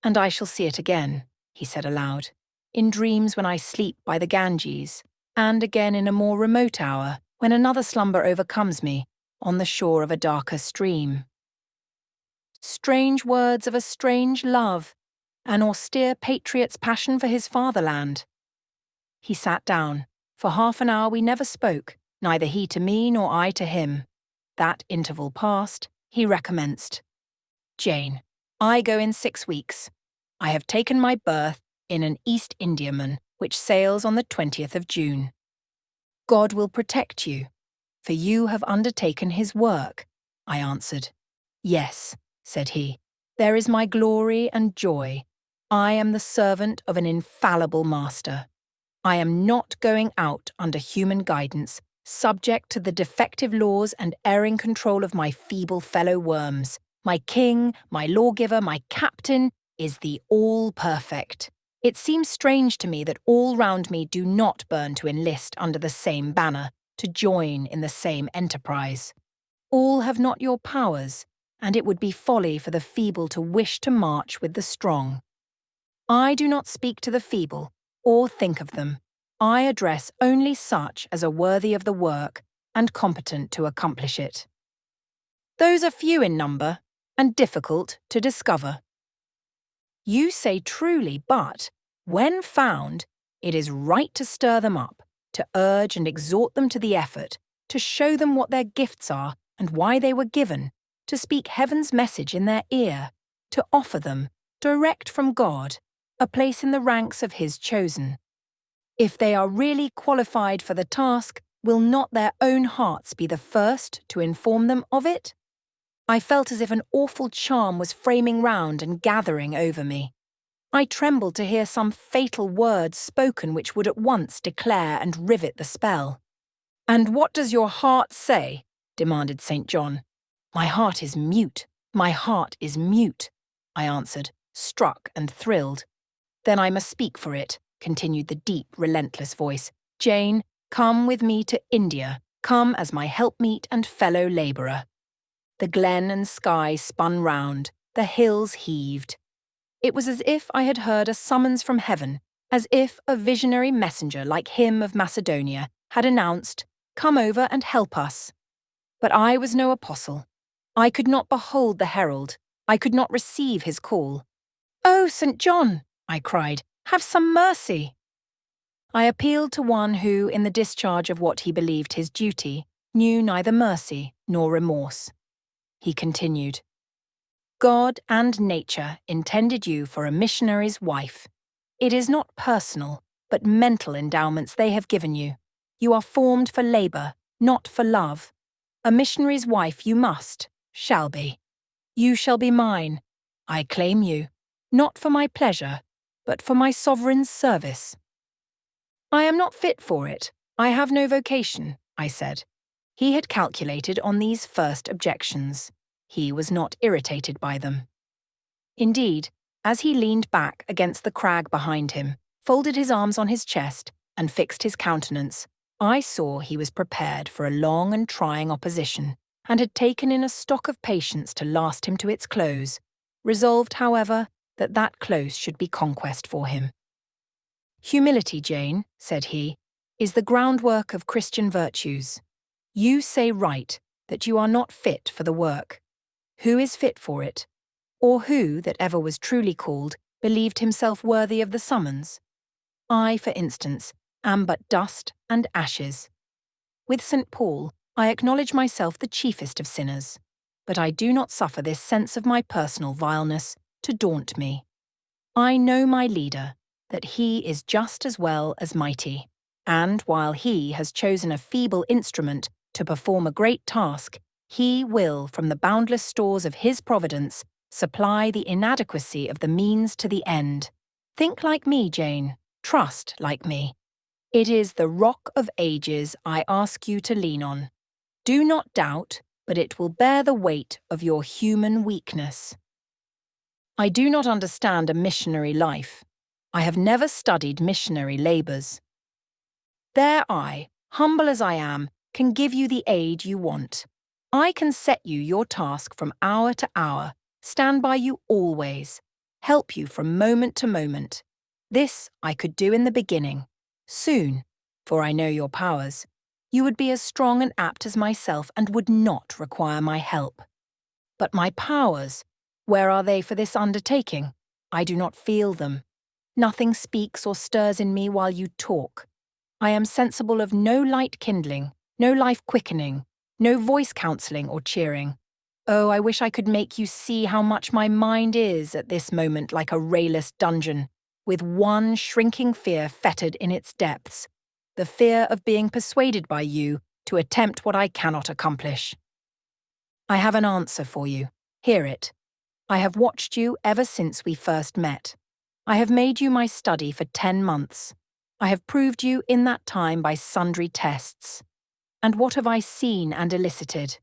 [SPEAKER 1] "And I shall see it again," he said aloud, "in dreams when I sleep by the Ganges, and again in a more remote hour when another slumber overcomes me on the shore of a darker stream." Strange words of a strange love, an austere patriot's passion for his fatherland. He sat down. For half an hour we never spoke, neither he to me nor I to him. That interval passed, he recommenced. "Jane, I go in 6 weeks. I have taken my berth in an East Indiaman which sails on the 20th of June. God will protect you, for you have undertaken his work," I answered. "Yes," said he, "there is my glory and joy. I am the servant of an infallible master. I am not going out under human guidance, subject to the defective laws and erring control of my feeble fellow worms. My king, my lawgiver, my captain is the all-perfect. It seems strange to me that all round me do not burn to enlist under the same banner, to join in the same enterprise. All have not your powers, and it would be folly for the feeble to wish to march with the strong. I do not speak to the feeble, or think of them. I address only such as are worthy of the work and competent to accomplish it. Those are few in number and difficult to discover. You say truly, but, when found, it is right to stir them up, to urge and exhort them to the effort, to show them what their gifts are and why they were given, to speak heaven's message in their ear, to offer them, direct from God, a place in the ranks of his chosen. If they are really qualified for the task, will not their own hearts be the first to inform them of it? I felt as if an awful charm was framing round and gathering over me. I trembled to hear some fatal words spoken which would at once declare and rivet the spell. "And what does your heart say?" demanded St. John. "My heart is mute, my heart is mute," I answered, struck and thrilled. "Then I must speak for it," continued the deep, relentless voice. "Jane, come with me to India. Come as my helpmeet and fellow labourer." The glen and sky spun round, the hills heaved. It was as if I had heard a summons from heaven, as if a visionary messenger like him of Macedonia had announced, "Come over and help us." But I was no apostle. I could not behold the herald. I could not receive his call. "Oh, St. John," I cried, "have some mercy." I appealed to one who, in the discharge of what he believed his duty, knew neither mercy nor remorse. He continued, "God and nature intended you for a missionary's wife. It is not personal, but mental endowments they have given you. You are formed for labour, not for love. A missionary's wife you shall be. You shall be mine. I claim you, not for my pleasure, but for my sovereign's service." "I am not fit for it. I have no vocation," I said. He had calculated on these first objections. He was not irritated by them. Indeed, as he leaned back against the crag behind him, folded his arms on his chest, and fixed his countenance, I saw he was prepared for a long and trying opposition, and had taken in a stock of patience to last him to its close, resolved, however, that that close should be conquest for him. "Humility, Jane," said he, "is the groundwork of Christian virtues. You say right, that you are not fit for the work. Who is fit for it? Or who, that ever was truly called, believed himself worthy of the summons? I, for instance, am but dust and ashes. With St. Paul, I acknowledge myself the chiefest of sinners, but I do not suffer this sense of my personal vileness to daunt me. I know my leader, that he is just as well as mighty, and while he has chosen a feeble instrument To perform a great task, he will, from the boundless stores of his providence, supply the inadequacy of the means to the end. Think like me, Jane. Trust like me. It is the rock of ages I ask you to lean on. Do not doubt, but it will bear the weight of your human weakness. I do not understand a missionary life. I have never studied missionary labours. There I, humble as I am, can give you the aid you want. I can set you your task from hour to hour, stand by you always, help you from moment to moment. This I could do in the beginning. Soon, for I know your powers, you would be as strong and apt as myself and would not require my help. But my powers, where are they for this undertaking? I do not feel them. Nothing speaks or stirs in me while you talk. I am sensible of no light kindling, no life quickening, no voice counselling or cheering. Oh, I wish I could make you see how much my mind is at this moment like a rayless dungeon, with one shrinking fear fettered in its depths, the fear of being persuaded by you to attempt what I cannot accomplish. I have an answer for you. Hear it. I have watched you ever since we first met. I have made you my study for 10 months. I have proved you in that time by sundry tests. And what have I seen and elicited?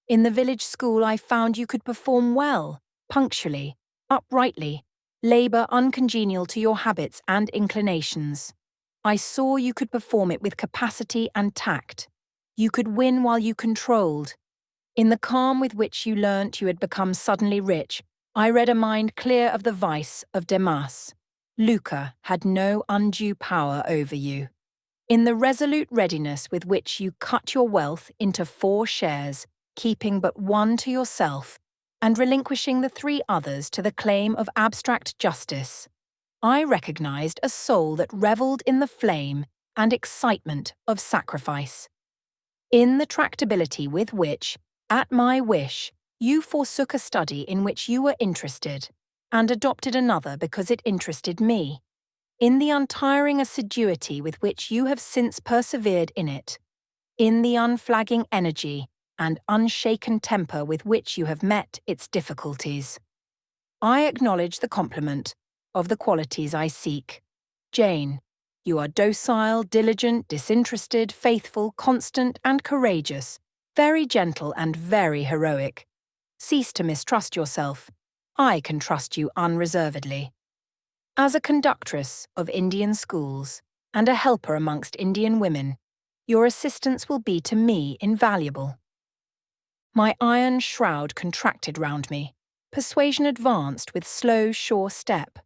[SPEAKER 1] In the village school I found you could perform well, punctually, uprightly, labour uncongenial to your habits and inclinations. I saw you could perform it with capacity and tact. You could win while you controlled. In the calm with which you learnt you had become suddenly rich, I read a mind clear of the vice of Demas. Lucre had no undue power over you. In the resolute readiness with which you cut your wealth into 4 shares, keeping but one to yourself, and relinquishing the 3 others to the claim of abstract justice, I recognized a soul that revelled in the flame and excitement of sacrifice. In the tractability with which, at my wish, you forsook a study in which you were interested, and adopted another because it interested me. In the untiring assiduity with which you have since persevered in it. In the unflagging energy and unshaken temper with which you have met its difficulties. I acknowledge the compliment of the qualities I seek. Jane, you are docile, diligent, disinterested, faithful, constant, and courageous, very gentle and very heroic. Cease to mistrust yourself. I can trust you unreservedly. As a conductress of Indian schools and a helper amongst Indian women, your assistance will be to me invaluable. My iron shroud contracted round me. Persuasion advanced with slow, sure step.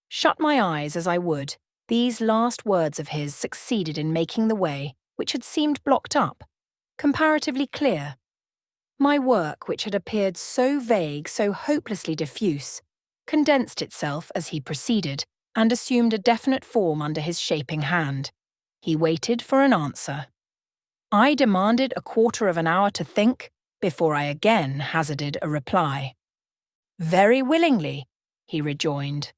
[SPEAKER 1] Shut my eyes as I would, these last words of his succeeded in making the way, which had seemed blocked up, comparatively clear. My work, which had appeared so vague, so hopelessly diffuse, condensed itself as he proceeded and assumed a definite form under his shaping hand. He waited for an answer. I demanded a quarter of an hour to think before I again hazarded a reply. Very willingly, he rejoined,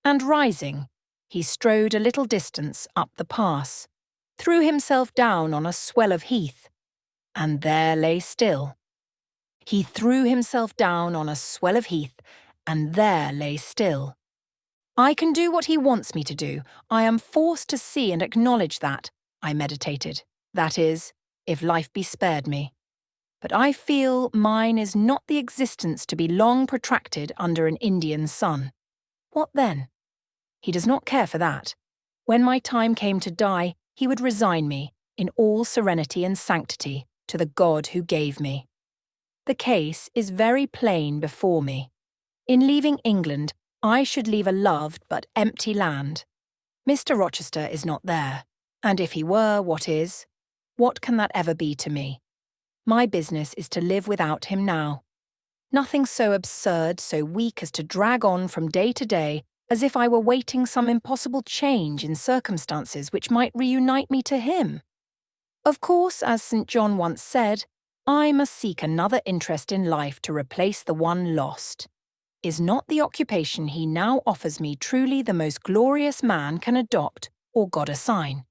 [SPEAKER 1] and rising, he strode a little distance up the pass, threw himself down on a swell of heath, and there lay still. He threw himself down on a swell of heath, and there lay still. I can do what he wants me to do. I am forced to see and acknowledge that, I meditated. That is, if life be spared me. But I feel mine is not the existence to be long protracted under an Indian sun. What then? He does not care for that. When my time came to die, he would resign me, in all serenity and sanctity, to the God who gave me. The case is very plain before me. In leaving England, I should leave a loved but empty land. Mr. Rochester is not there, and if he were, what is? What can that ever be to me? My business is to live without him now. Nothing so absurd, so weak as to drag on from day to day as if I were waiting some impossible change in circumstances which might reunite me to him. Of course, as St. John once said, I must seek another interest in life to replace the one lost. Is not the occupation he now offers me truly the most glorious man can adopt or God assign?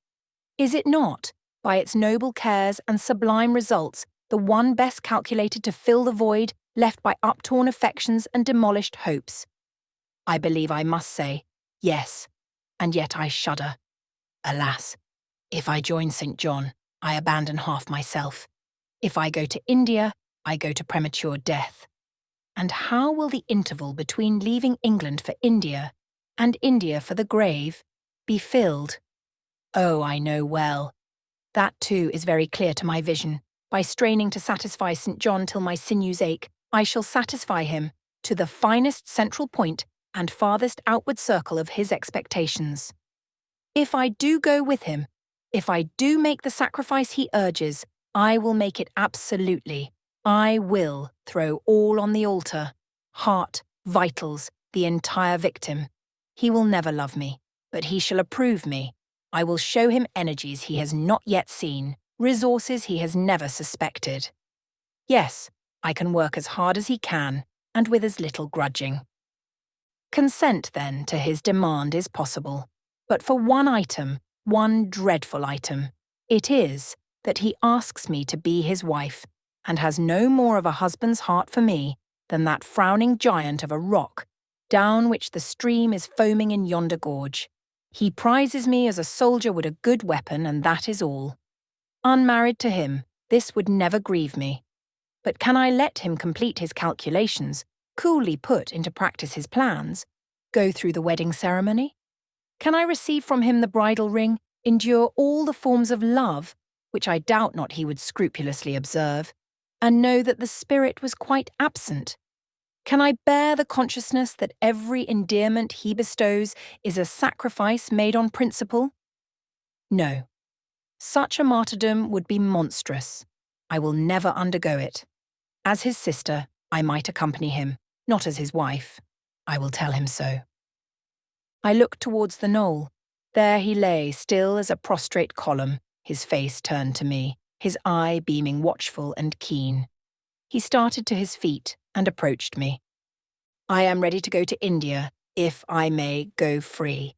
[SPEAKER 1] Is it not, by its noble cares and sublime results, the one best calculated to fill the void left by uptorn affections and demolished hopes. I believe I must say, yes, and yet I shudder. Alas, if I join St. John, I abandon half myself. If I go to India, I go to premature death. And how will the interval between leaving England for India and India for the grave be filled? Oh, I know well. That too is very clear to my vision. By straining to satisfy St. John till my sinews ache, I shall satisfy him to the finest central point and farthest outward circle of his expectations. If I do go with him, if I do make the sacrifice he urges, I will make it absolutely. I will throw all on the altar. Heart, vitals, the entire victim. He will never love me, but he shall approve me. I will show him energies he has not yet seen, resources he has never suspected. Yes, I can work as hard as he can, and with as little grudging. Consent, then, to his demand is possible, but for one item, one dreadful item. It is that he asks me to be his wife, and has no more of a husband's heart for me than that frowning giant of a rock, down which the stream is foaming in yonder gorge. He prizes me as a soldier would a good weapon, and that is all. Unmarried to him, this would never grieve me. But can I let him complete his calculations, coolly put into practice his plans, go through the wedding ceremony? Can I receive from him the bridal ring, endure all the forms of love, which I doubt not he would scrupulously observe, and know that the spirit was quite absent? Can I bear the consciousness that every endearment he bestows is a sacrifice made on principle? No. Such a martyrdom would be monstrous. I will never undergo it. As his sister, I might accompany him, not as his wife. I will tell him so. I looked towards the knoll. There he lay, still as a prostrate column, his face turned to me, his eye beaming watchful and keen. He started to his feet and approached me. I am ready to go to India, if I may go free.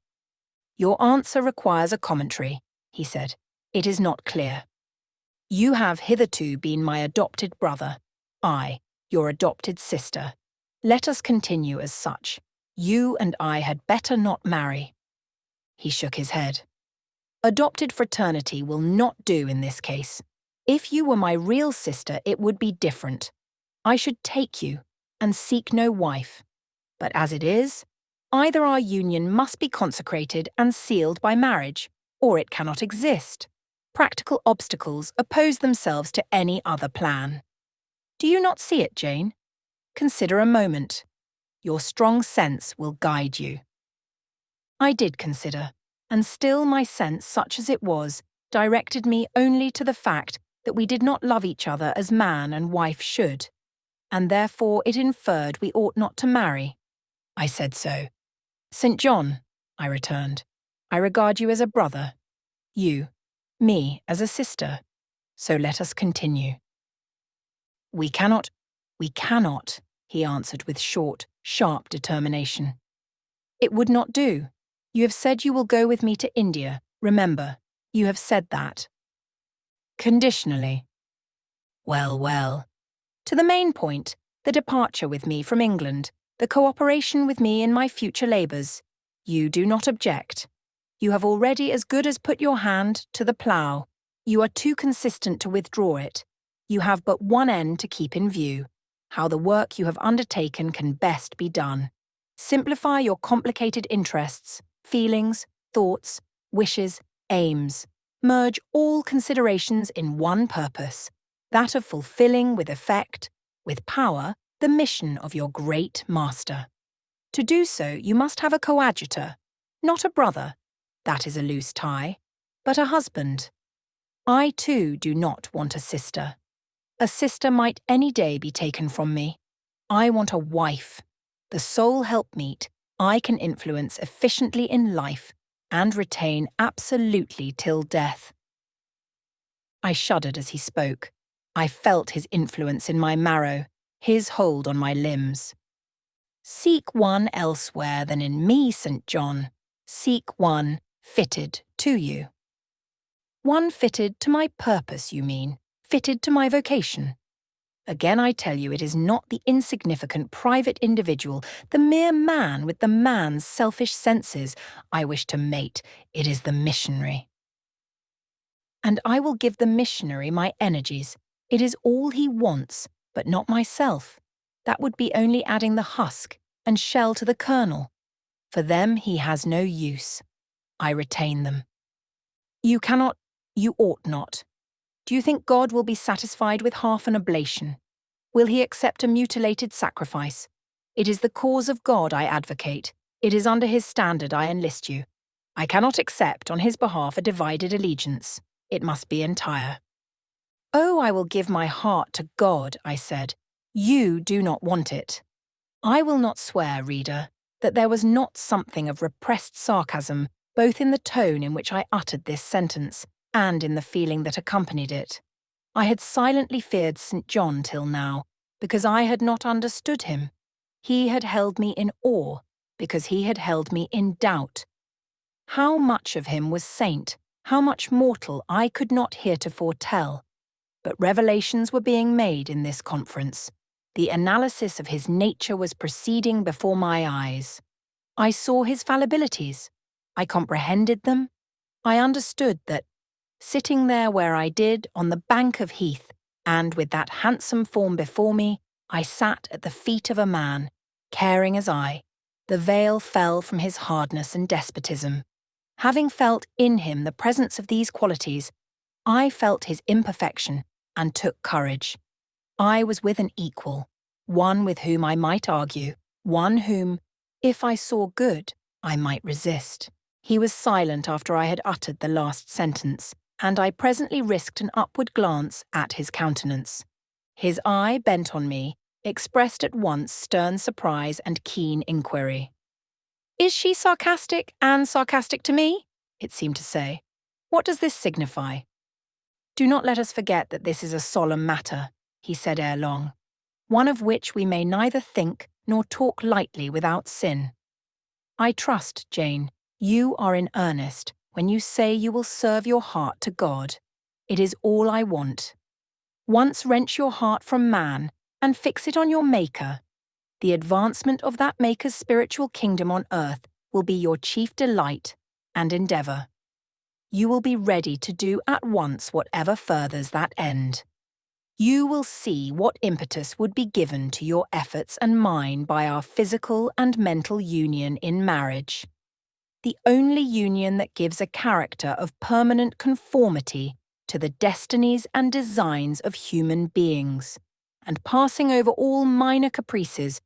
[SPEAKER 1] Your answer requires a commentary, he said. It is not clear. You have hitherto been my adopted brother, I, your adopted sister. Let us continue as such. You and I had better not marry. He shook his head. Adopted fraternity will not do in this case. If you were my real sister, it would be different. I should take you and seek no wife. But as it is, either our union must be consecrated and sealed by marriage, or it cannot exist. Practical obstacles oppose themselves to any other plan. Do you not see it, Jane? Consider a moment. Your strong sense will guide you. I did consider, and still my sense, such as it was, directed me only to the fact that we did not love each other as man and wife should, and therefore it inferred we ought not to marry. I said so. St. John, I returned, I regard you as a brother. You, me as a sister. So let us continue. We cannot, he answered with short, sharp determination. It would not do. You have said you will go with me to India. Remember, you have said that. Conditionally. Well, well. To the main point, the departure with me from England, the cooperation with me in my future labours. You do not object. You have already as good as put your hand to the plough. You are too consistent to withdraw it. You have but one end to keep in view, how the work you have undertaken can best be done. Simplify your complicated interests, feelings, thoughts, wishes, aims. Merge all considerations in one purpose, that of fulfilling with effect, with power, the mission of your great master. To do so, you must have a coadjutor, not a brother, that is a loose tie, but a husband. I too do not want a sister. A sister might any day be taken from me. I want a wife, the sole helpmeet I can influence efficiently in life and retain absolutely till death. I shuddered as he spoke. I felt his influence in my marrow, his hold on my limbs. Seek one elsewhere than in me, St. John. Seek one fitted to you. One fitted to my purpose, you mean, fitted to my vocation. Again I tell you, it is not the insignificant private individual, the mere man with the man's selfish senses, I wish to mate. It is the missionary. And I will give the missionary my energies. It is all he wants, but not myself. That would be only adding the husk and shell to the kernel. For them he has no use. I retain them. You cannot, you ought not. Do you think God will be satisfied with half an oblation? Will he accept a mutilated sacrifice? It is the cause of God I advocate. It is under his standard I enlist you. I cannot accept on his behalf a divided allegiance. It must be entire. Oh, I will give my heart to God, I said. You do not want it. I will not swear, reader, that there was not something of repressed sarcasm both in the tone in which I uttered this sentence and in the feeling that accompanied it. I had silently feared St. John till now, because I had not understood him. He had held me in awe, because he had held me in doubt. How much of him was saint, how much mortal, I could not heretofore tell. But revelations were being made in this conference. The analysis of his nature was proceeding before my eyes. I saw his fallibilities. I comprehended them. I understood that, sitting there where I did, on the bank of heath, and with that handsome form before me, I sat at the feet of a man, caring as I. The veil fell from his hardness and despotism. Having felt in him the presence of these qualities, I felt his imperfection and took courage. I was with an equal, one with whom I might argue, one whom, if I saw good, I might resist. He was silent after I had uttered the last sentence, and I presently risked an upward glance at his countenance. His eye, bent on me, expressed at once stern surprise and keen inquiry. "Is she sarcastic and sarcastic to me?" it seemed to say. "What does this signify?" "Do not let us forget that this is a solemn matter," he said ere long, "one of which we may neither think nor talk lightly without sin. I trust, Jane, you are in earnest when you say you will serve your heart to God. It is all I want. Once wrench your heart from man and fix it on your Maker. The advancement of that Maker's spiritual kingdom on earth will be your chief delight and endeavour. You will be ready to do at once whatever furthers that end. You will see what impetus would be given to your efforts and mine by our physical and mental union in marriage. The only union that gives a character of permanent conformity to the destinies and designs of human beings, and passing over all minor caprices,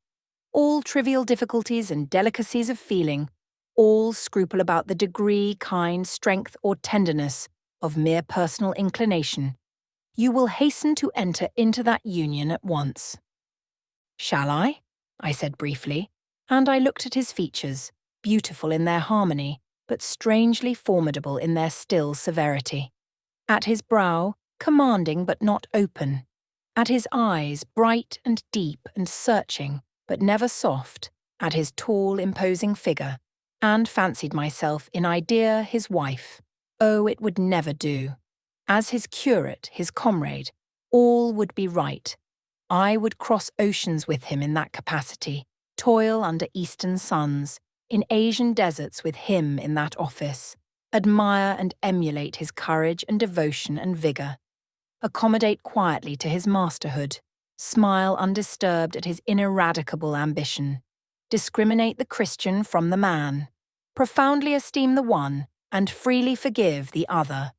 [SPEAKER 1] all trivial difficulties and delicacies of feeling, all scruple about the degree, kind, strength, or tenderness of mere personal inclination, you will hasten to enter into that union at once. "Shall I?" I said briefly, and I looked at his features, beautiful in their harmony, but strangely formidable in their still severity. At his brow, commanding but not open. At his eyes, bright and deep and searching, but never soft. At his tall, imposing figure, and fancied myself in idea his wife. Oh, it would never do. As his curate, his comrade, all would be right. I would cross oceans with him in that capacity, toil under eastern suns, in Asian deserts with him in that office, admire and emulate his courage and devotion and vigour, accommodate quietly to his masterhood, smile undisturbed at his ineradicable ambition, discriminate the Christian from the man, profoundly esteem the one, and freely forgive the other.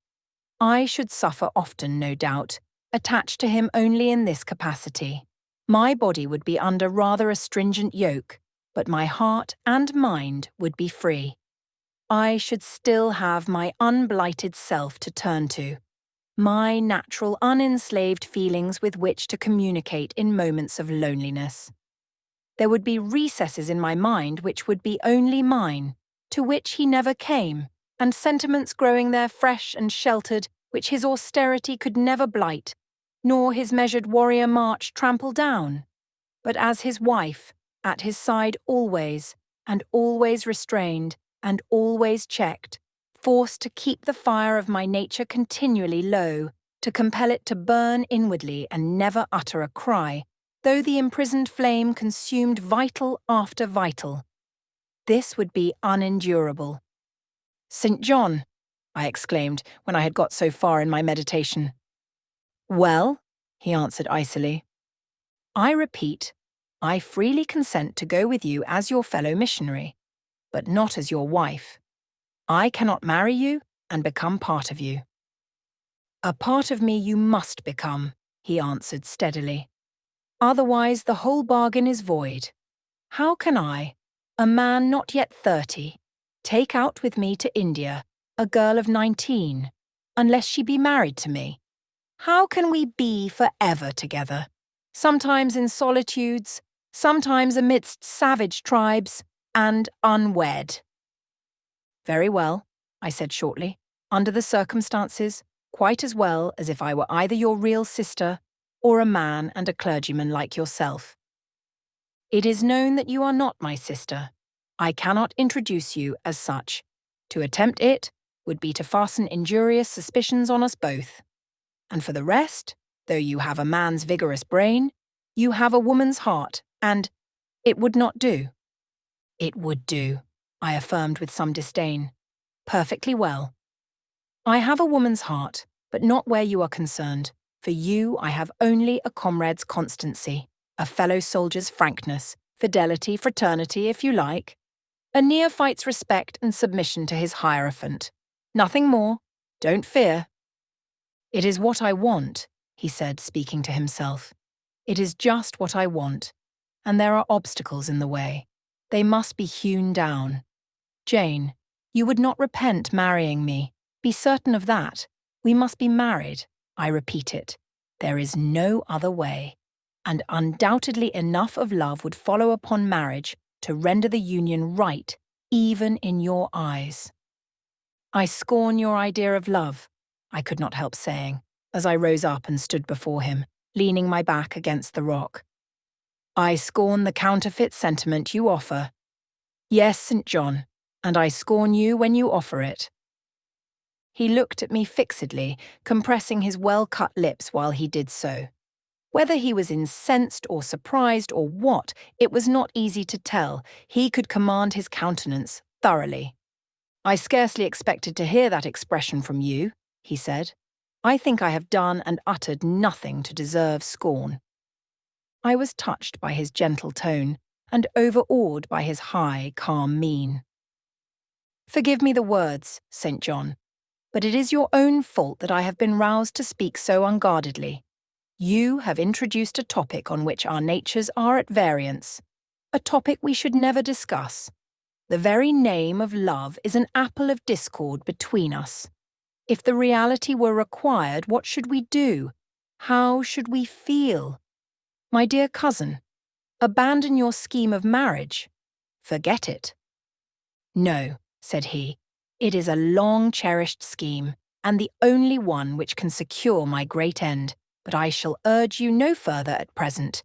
[SPEAKER 1] I should suffer often, no doubt, attached to him only in this capacity. My body would be under rather a stringent yoke, but my heart and mind would be free. I should still have my unblighted self to turn to, my natural unenslaved feelings with which to communicate in moments of loneliness. There would be recesses in my mind which would be only mine, to which he never came, and sentiments growing there fresh and sheltered which his austerity could never blight, nor his measured warrior march trample down. But as his wife, at his side always, and always restrained, and always checked, forced to keep the fire of my nature continually low, to compel it to burn inwardly and never utter a cry, though the imprisoned flame consumed vital after vital. This would be unendurable. "St. John," I exclaimed when I had got so far in my meditation. "Well," he answered icily. "I repeat, I freely consent to go with you as your fellow missionary, but not as your wife. I cannot marry you and become part of you." "A part of me you must become," he answered steadily. "Otherwise the whole bargain is void. How can I, a man not yet 30, take out with me to India a girl of 19, unless she be married to me? How can we be forever together, sometimes in solitudes, sometimes amidst savage tribes, and unwed?" "Very well," I said shortly. "Under the circumstances, quite as well as if I were either your real sister or a man and a clergyman like yourself. It is known that you are not my sister. I cannot introduce you as such. To attempt it would be to fasten injurious suspicions on us both. And for the rest, though you have a man's vigorous brain, you have a woman's heart, and it would not do." "It would do," I affirmed with some disdain. "Perfectly well. I have a woman's heart, but not where you are concerned. For you I have only a comrade's constancy, a fellow soldier's frankness, fidelity, fraternity, if you like, a neophyte's respect and submission to his hierophant. Nothing more. Don't fear." "It is what I want," he said, speaking to himself. "It is just what I want, and there are obstacles in the way. They must be hewn down. Jane, you would not repent marrying me. Be certain of that. We must be married. I repeat it. There is no other way. And undoubtedly enough of love would follow upon marriage to render the union right, even in your eyes." "I scorn your idea of love," I could not help saying, as I rose up and stood before him, leaning my back against the rock. "I scorn the counterfeit sentiment you offer. Yes, St. John, and I scorn you when you offer it." He looked at me fixedly, compressing his well-cut lips while he did so. Whether he was incensed or surprised or what, it was not easy to tell. He could command his countenance thoroughly. "I scarcely expected to hear that expression from you," he said. "I think I have done and uttered nothing to deserve scorn." I was touched by his gentle tone and overawed by his high, calm mien. "Forgive me the words, St. John, but it is your own fault that I have been roused to speak so unguardedly. You have introduced a topic on which our natures are at variance, a topic we should never discuss. The very name of love is an apple of discord between us. If the reality were required, what should we do? How should we feel? My dear cousin, abandon your scheme of marriage. Forget it." "No," said he, "it is a long-cherished scheme, and the only one which can secure my great end, but I shall urge you no further at present.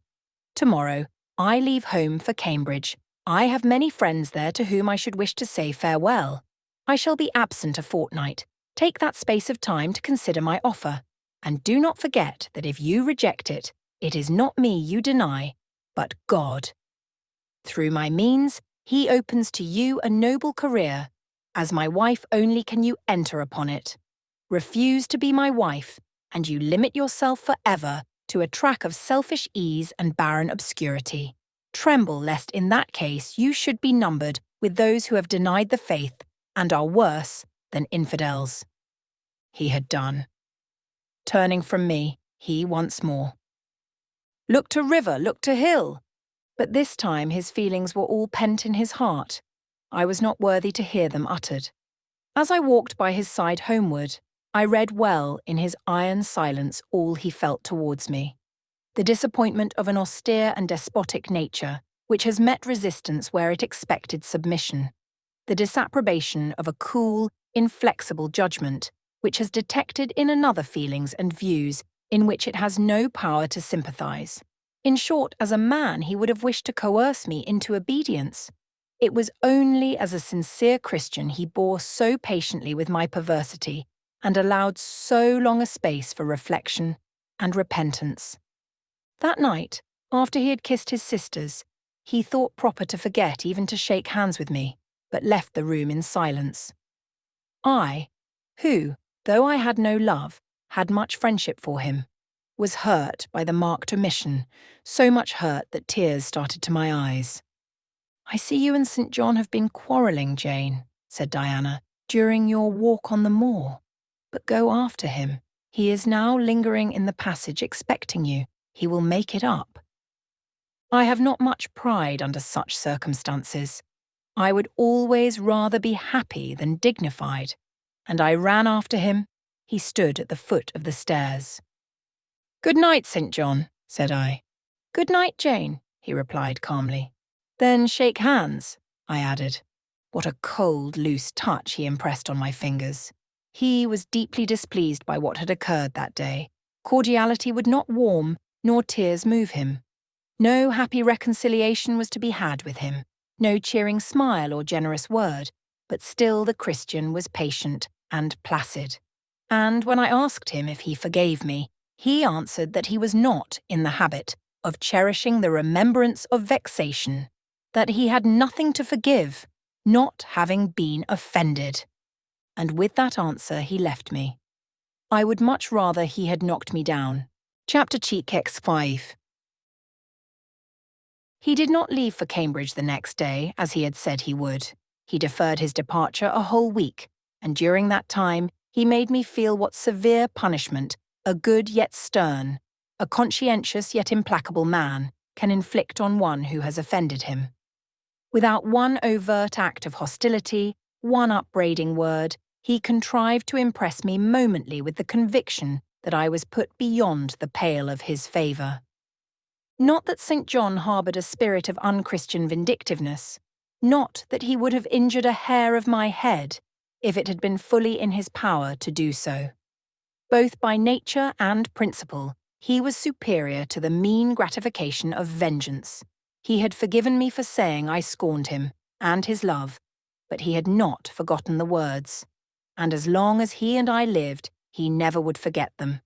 [SPEAKER 1] Tomorrow, I leave home for Cambridge. I have many friends there to whom I should wish to say farewell. I shall be absent a fortnight. Take that space of time to consider my offer, and do not forget that if you reject it, it is not me you deny, but God. Through my means, He opens to you a noble career. As my wife only can you enter upon it. Refuse to be my wife, and you limit yourself forever to a track of selfish ease and barren obscurity. Tremble lest in that case you should be numbered with those who have denied the faith and are worse than infidels." He had done. Turning from me, he once more. "Look to river, look to hill." But this time his feelings were all pent in his heart. I was not worthy to hear them uttered. As I walked by his side homeward, I read well in his iron silence all he felt towards me. The disappointment of an austere and despotic nature, which has met resistance where it expected submission. The disapprobation of a cool, inflexible judgment, which has detected in another feelings and views in which it has no power to sympathize. In short, as a man, he would have wished to coerce me into obedience. It was only as a sincere Christian he bore so patiently with my perversity and allowed so long a space for reflection and repentance. That night, after he had kissed his sisters, he thought proper to forget even to shake hands with me, but left the room in silence. I, who, though I had no love, had much friendship for him, was hurt by the marked omission, so much hurt that tears started to my eyes. "I see you and St. John have been quarrelling, Jane," said Diana, "during your walk on the moor. But go after him. He is now lingering in the passage expecting you. He will make it up." I have not much pride under such circumstances. I would always rather be happy than dignified, and I ran after him. He stood at the foot of the stairs. "Good night, St. John," said I. "Good night, Jane," he replied calmly. "Then shake hands," I added. What a cold, loose touch he impressed on my fingers. He was deeply displeased by what had occurred that day. Cordiality would not warm, nor tears move him. No happy reconciliation was to be had with him, no cheering smile or generous word, but still the Christian was patient and placid. And when I asked him if he forgave me, he answered that he was not in the habit of cherishing the remembrance of vexation, that he had nothing to forgive, not having been offended. And with that answer he left me. I would much rather he had knocked me down. Chapter 5. He did not leave for Cambridge the next day, as he had said he would. He deferred his departure a whole week, and during that time he made me feel what severe punishment a good yet stern, a conscientious yet implacable man can inflict on one who has offended him. Without one overt act of hostility, one upbraiding word, he contrived to impress me momently with the conviction that I was put beyond the pale of his favour. Not that St. John harboured a spirit of unchristian vindictiveness, not that he would have injured a hair of my head if it had been fully in his power to do so. Both by nature and principle, he was superior to the mean gratification of vengeance. He had forgiven me for saying I scorned him, and his love, but he had not forgotten the words, and as long as he and I lived, he never would forget them.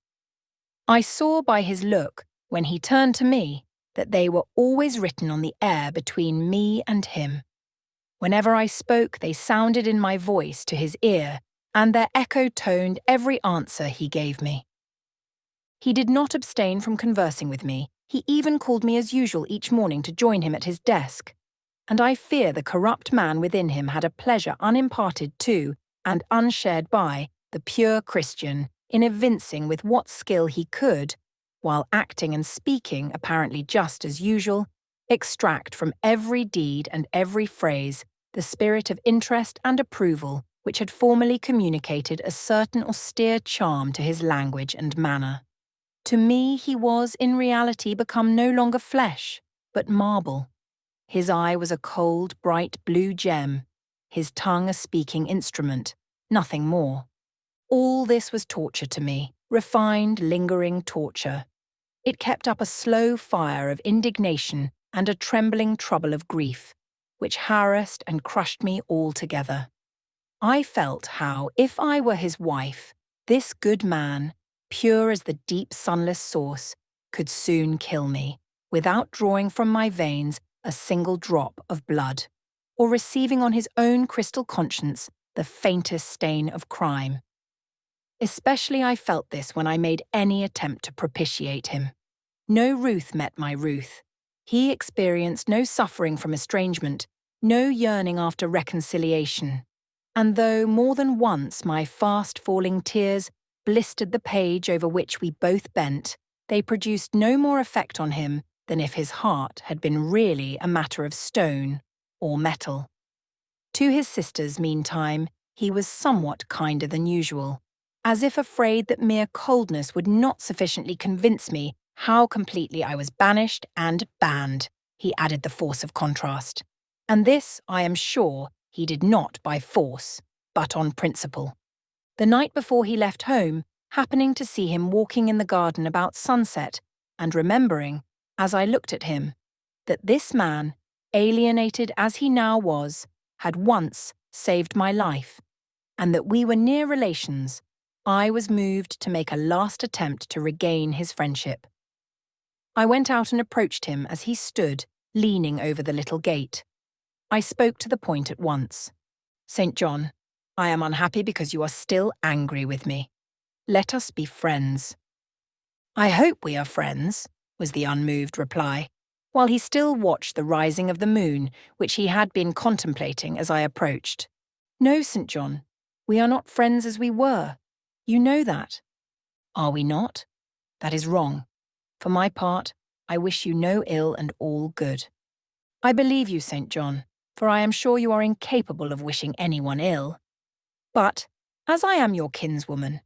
[SPEAKER 1] I saw by his look, when he turned to me, that they were always written on the air between me and him. Whenever I spoke, they sounded in my voice to his ear, and their echo toned every answer he gave me. He did not abstain from conversing with me. He even called me as usual each morning to join him at his desk. And I fear the corrupt man within him had a pleasure unimparted to, and unshared by, the pure Christian in evincing with what skill he could, while acting and speaking apparently just as usual, extract from every deed and every phrase the spirit of interest and approval which had formerly communicated a certain austere charm to his language and manner. To me he was in reality become no longer flesh, but marble. His eye was a cold, bright blue gem, his tongue a speaking instrument, nothing more. All this was torture to me, refined, lingering torture. It kept up a slow fire of indignation and a trembling trouble of grief, which harassed and crushed me altogether. I felt how, if I were his wife, this good man, pure as the deep sunless source, could soon kill me, without drawing from my veins a single drop of blood, or receiving on his own crystal conscience the faintest stain of crime. Especially I felt this when I made any attempt to propitiate him. No ruth met my ruth. He experienced no suffering from estrangement, no yearning after reconciliation. And though more than once my fast-falling tears blistered the page over which we both bent, they produced no more effect on him than if his heart had been really a matter of stone or metal. To his sisters, meantime, he was somewhat kinder than usual, as if afraid that mere coldness would not sufficiently convince me how completely I was banished and banned. He added the force of contrast. And this, I am sure, he did not by force, but on principle. The night before he left home, happening to see him walking in the garden about sunset, and remembering, as I looked at him, that this man, alienated as he now was, had once saved my life, and that we were near relations, I was moved to make a last attempt to regain his friendship. I went out and approached him as he stood, leaning over the little gate. I spoke to the point at once. "St. John, I am unhappy because you are still angry with me. Let us be friends." "I hope we are friends," was the unmoved reply, while he still watched the rising of the moon, which he had been contemplating as I approached. "No, St. John, we are not friends as we were. You know that." "Are we not? That is wrong. For my part, I wish you no ill and all good." "I believe you, St. John, for I am sure you are incapable of wishing anyone ill. But, as I am your kinswoman,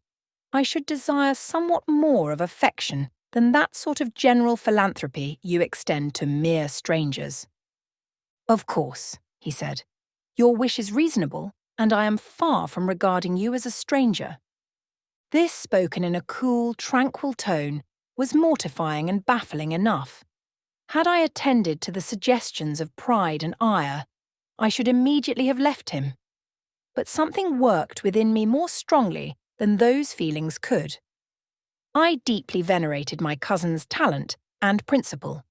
[SPEAKER 1] I should desire somewhat more of affection than that sort of general philanthropy you extend to mere strangers." "Of course," he said, "your wish is reasonable, and I am far from regarding you as a stranger." This, spoken in a cool, tranquil tone, was mortifying and baffling enough. Had I attended to the suggestions of pride and ire, I should immediately have left him. But something worked within me more strongly than those feelings could. I deeply venerated my cousin's talent and principle.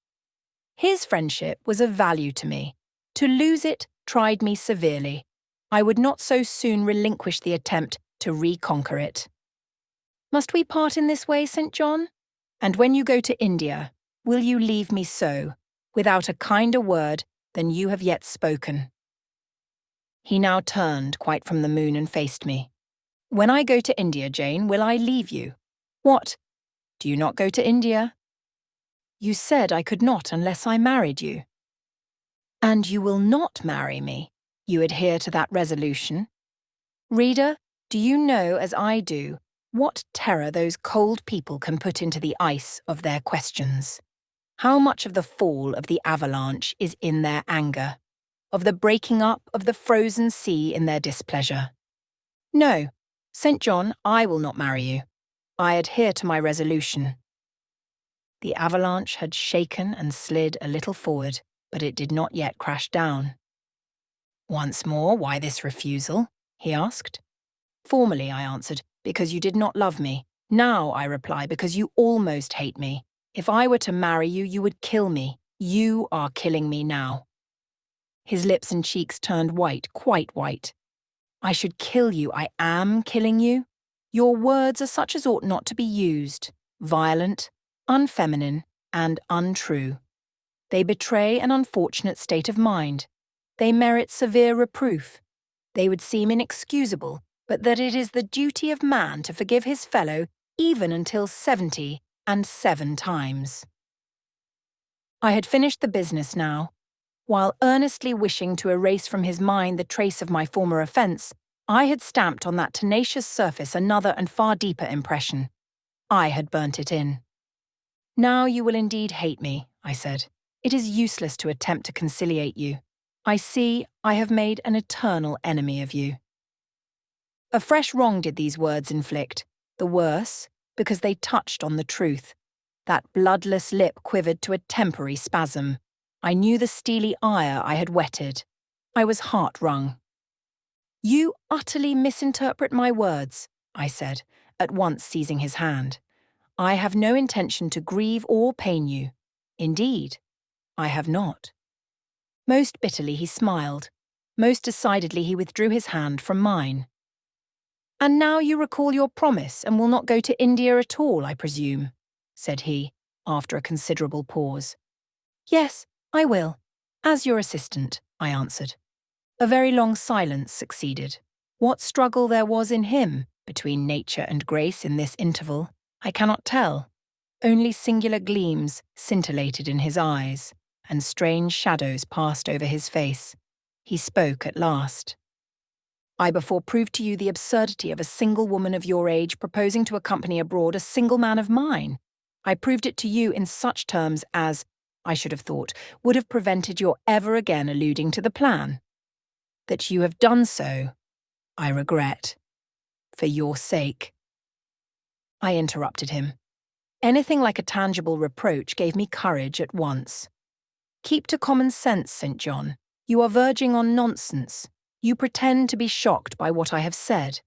[SPEAKER 1] His friendship was of value to me. To lose it tried me severely. I would not so soon relinquish the attempt to reconquer it. "Must we part in this way, St. John? And when you go to India, will you leave me so, without a kinder word than you have yet spoken?" He now turned quite from the moon and faced me. "When I go to India, Jane, will I leave you? What? Do you not go to India?" "You said I could not unless I married you." "And you will not marry me? You adhere to that resolution? Reader, do you know, as I do, what terror those cold people can put into the ice of their questions? How much of the fall of the avalanche is in their anger, of the breaking up of the frozen sea in their displeasure? No, St. John, I will not marry you. I adhere to my resolution." The avalanche had shaken and slid a little forward, but it did not yet crash down. "Once more, why this refusal?" he asked. "Formerly," I answered, "because you did not love me. Now, I reply, because you almost hate me. If I were to marry you, you would kill me. You are killing me now." His lips and cheeks turned white, quite white. "I should kill you. I am killing you? Your words are such as ought not to be used. Violent, unfeminine, and untrue. They betray an unfortunate state of mind. They merit severe reproof. They would seem inexcusable, but that it is the duty of man to forgive his fellow even until 70 and 7 times. I had finished the business now. While earnestly wishing to erase from his mind the trace of my former offence, I had stamped on that tenacious surface another and far deeper impression. I had burnt it in. "Now you will indeed hate me," I said. "It is useless to attempt to conciliate you. I see I have made an eternal enemy of you." A fresh wrong did these words inflict, the worse, because they touched on the truth. That bloodless lip quivered to a temporary spasm. I knew the steely ire I had whetted. I was heart-wrung. "You utterly misinterpret my words," I said, at once seizing his hand. "I have no intention to grieve or pain you. Indeed, I have not." Most bitterly he smiled. Most decidedly he withdrew his hand from mine. "And now you recall your promise and will not go to India at all, I presume," said he, after a considerable pause. "Yes, I will. As your assistant," I answered. A very long silence succeeded. What struggle there was in him, between nature and grace in this interval, I cannot tell. Only singular gleams scintillated in his eyes, and strange shadows passed over his face. He spoke at last. "I before proved to you the absurdity of a single woman of your age proposing to accompany abroad a single man of mine. I proved it to you in such terms as, I should have thought, would have prevented your ever again alluding to the plan. That you have done so, I regret. For your sake." I interrupted him. Anything like a tangible reproach gave me courage at once. Keep to common sense, St. John. You are verging on nonsense. You pretend to be shocked by what I have said.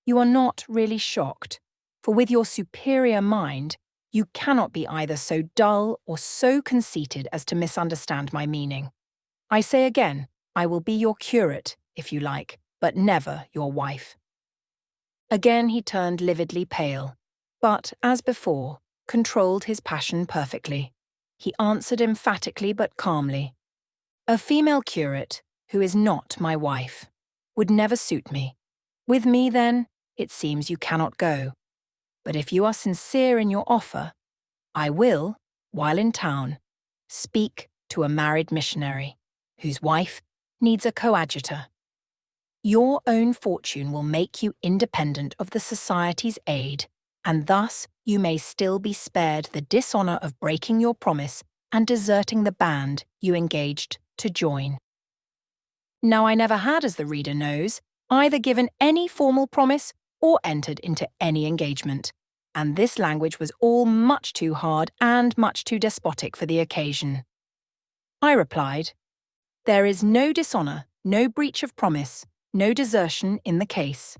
[SPEAKER 1] You are not really shocked, for with your superior mind, you cannot be either so dull or so conceited as to misunderstand my meaning. I say again, I will be your curate, if you like, but never your wife. Again he turned lividly pale, but, as before, controlled his passion perfectly. He answered emphatically but calmly, "A female curate, who is not my wife, would never suit me. With me, then, it seems you cannot go. But if you are sincere in your offer, I will, while in town, speak to a married missionary, whose wife needs a coadjutor. Your own fortune will make you independent of the Society's aid, and thus you may still be spared the dishonour of breaking your promise and deserting the band you engaged to join." Now I never had, as the reader knows, either given any formal promise or entered into any engagement, and this language was all much too hard and much too despotic for the occasion. I replied, "There is no dishonour, no breach of promise, no desertion in the case.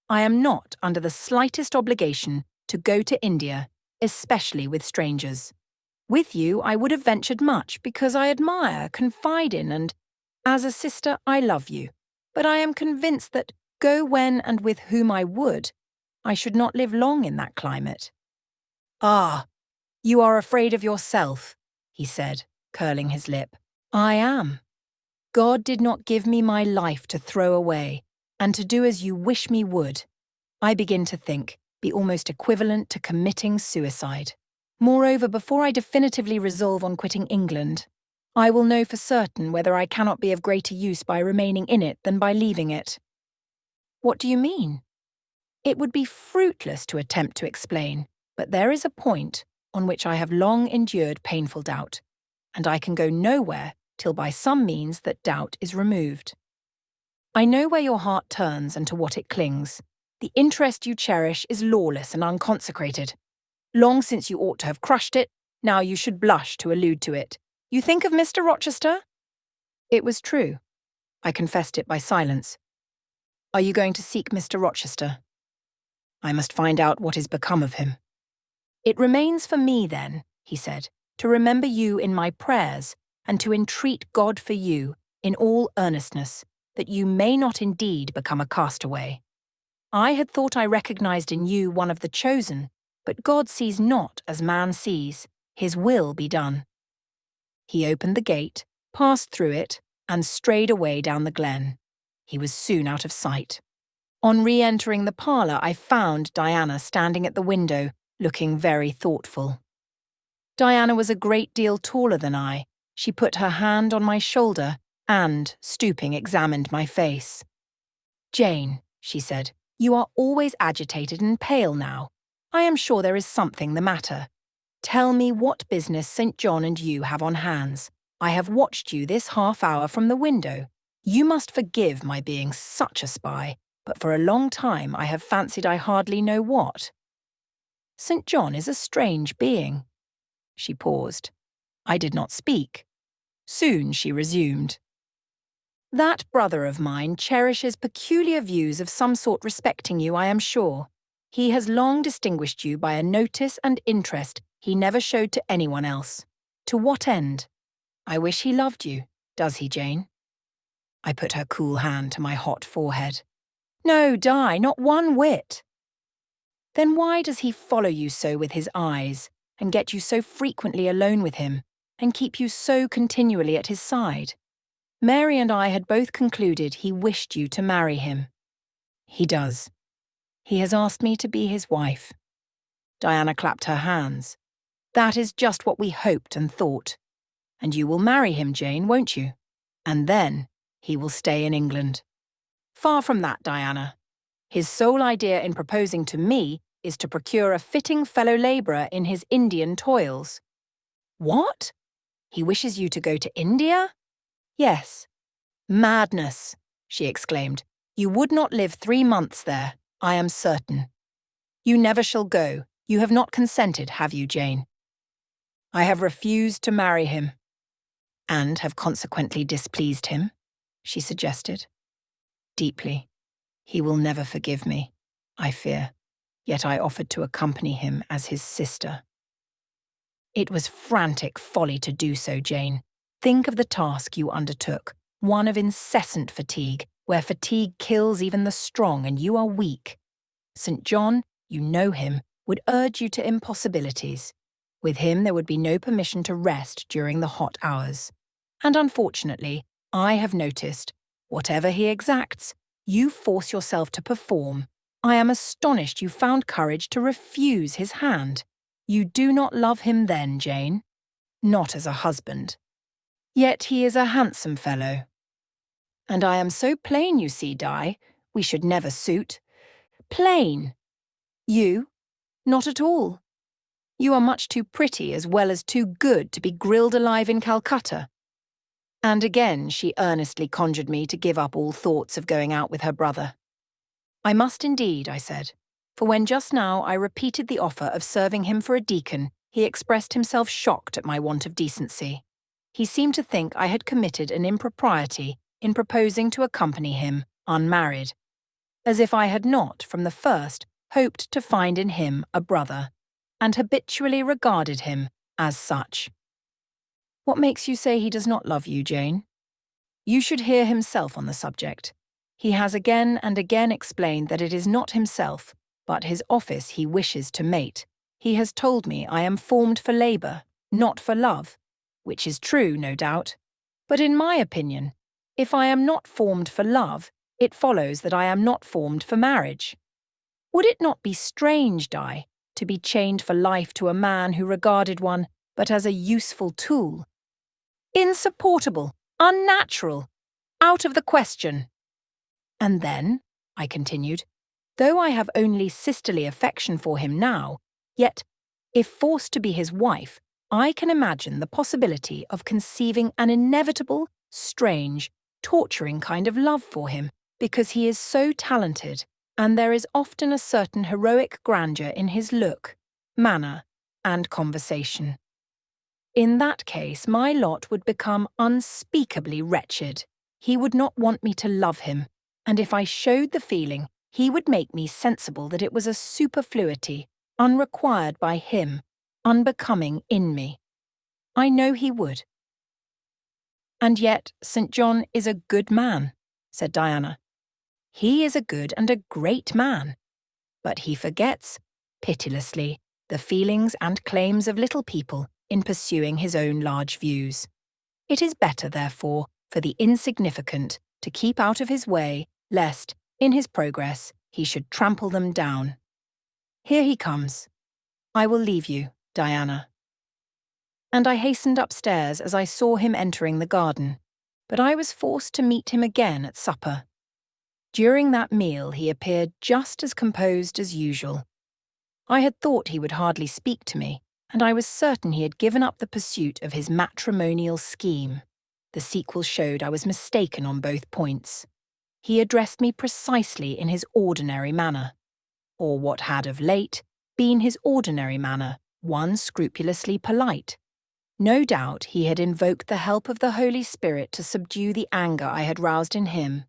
[SPEAKER 1] I am not under the slightest obligation to go to India, especially with strangers. With you I would have ventured much because I admire, confide in, and, as a sister, I love you. But I am convinced that, go when and with whom I would, I should not live long in that climate." "Ah, you are afraid of yourself," he said, curling his lip. "I am. God did not give me my life to throw away, and to do as you wish me would, I begin to think, be almost equivalent to committing suicide. Moreover, before I definitively resolve on quitting England, I will know for certain whether I cannot be of greater use by remaining in it than by leaving it." "What do you mean?" It would be fruitless to attempt to explain, but there is a point on which I have long endured painful doubt, and I can go nowhere till by some means that doubt is removed. I know where your heart turns and to what it clings. The interest you cherish is lawless and unconsecrated. Long since you ought to have crushed it, now you should blush to allude to it. You think of Mr. Rochester? It was true. I confessed it by silence. "Are you going to seek Mr. Rochester?" "I must find out what is become of him." "It remains for me, then," he said, "to remember you in my prayers and to entreat God for you, in all earnestness, that you may not indeed become a castaway. I had thought I recognized in you one of the chosen, but God sees not as man sees. His will be done." He opened the gate, passed through it, and strayed away down the glen. He was soon out of sight. On re-entering the parlour, I found Diana standing at the window, looking very thoughtful. Diana was a great deal taller than I. She put her hand on my shoulder and, stooping, examined my face. "Jane," she said, "you are always agitated and pale now. I am sure there is something the matter. Tell me what business St. John and you have on hands. I have watched you this half-hour from the window. You must forgive my being such a spy, but for a long time I have fancied I hardly know what. St. John is a strange being." She paused. I did not speak. Soon she resumed. "That brother of mine cherishes peculiar views of some sort respecting you, I am sure. He has long distinguished you by a notice and interest he never showed to anyone else. To what end? I wish he loved you. Does he, Jane?" I put her cool hand to my hot forehead. "No, Di, not one whit." "Then why does he follow you so with his eyes, and get you so frequently alone with him, and keep you so continually at his side? Mary and I had both concluded he wished you to marry him." "He does. He has asked me to be his wife." Diana clapped her hands. "That is just what we hoped and thought. And you will marry him, Jane, won't you? And then he will stay in England." "Far from that, Diana. His sole idea in proposing to me is to procure a fitting fellow labourer in his Indian toils." "What? He wishes you to go to India?" "Yes." "Madness!" she exclaimed. "You would not live 3 months there, I am certain. You never shall go. You have not consented, have you, Jane?" "I have refused to marry him." And have consequently displeased him, she suggested. Deeply. He will never forgive me, I fear, yet I offered to accompany him as his sister. It was frantic folly to do so, Jane. Think of the task you undertook, one of incessant fatigue, where fatigue kills even the strong and you are weak. St. John, you know him, would urge you to impossibilities. With him there would be no permission to rest during the hot hours. And unfortunately, I have noticed, whatever he exacts, you force yourself to perform. I am astonished you found courage to refuse his hand. You do not love him then, Jane. Not as a husband. Yet he is a handsome fellow. And I am so plain, you see, Di. We should never suit. Plain. You? Not at all. You are much too pretty as well as too good to be grilled alive in Calcutta. And again she earnestly conjured me to give up all thoughts of going out with her brother. I must indeed, I said, for when just now I repeated the offer of serving him for a deacon, he expressed himself shocked at my want of decency. He seemed to think I had committed an impropriety in proposing to accompany him, unmarried, as if I had not, from the first, hoped to find in him a brother, and habitually regarded him as such. What makes you say he does not love you, Jane? You should hear himself on the subject. He has again and again explained that it is not himself, but his office he wishes to mate. He has told me I am formed for labour, not for love, which is true, no doubt. But in my opinion, if I am not formed for love, it follows that I am not formed for marriage. Would it not be strange, Di, to be chained for life to a man who regarded one but as a useful tool? Insupportable, unnatural, out of the question. And then, I continued, though I have only sisterly affection for him now, yet, if forced to be his wife, I can imagine the possibility of conceiving an inevitable, strange, torturing kind of love for him, because he is so talented, and there is often a certain heroic grandeur in his look, manner, and conversation. In that case, my lot would become unspeakably wretched. He would not want me to love him, and if I showed the feeling, he would make me sensible that it was a superfluity, unrequired by him, unbecoming in me. I know he would. And yet St. John is a good man, said Diana. He is a good and a great man, but he forgets, pitilessly, the feelings and claims of little people in pursuing his own large views. It is better, therefore, for the insignificant to keep out of his way, lest, in his progress, he should trample them down. Here he comes. I will leave you, Diana. And I hastened upstairs as I saw him entering the garden, but I was forced to meet him again at supper. During that meal he appeared just as composed as usual. I had thought he would hardly speak to me, and I was certain he had given up the pursuit of his matrimonial scheme. The sequel showed I was mistaken on both points. He addressed me precisely in his ordinary manner, or what had of late been his ordinary manner, one scrupulously polite. No doubt he had invoked the help of the Holy Spirit to subdue the anger I had roused in him,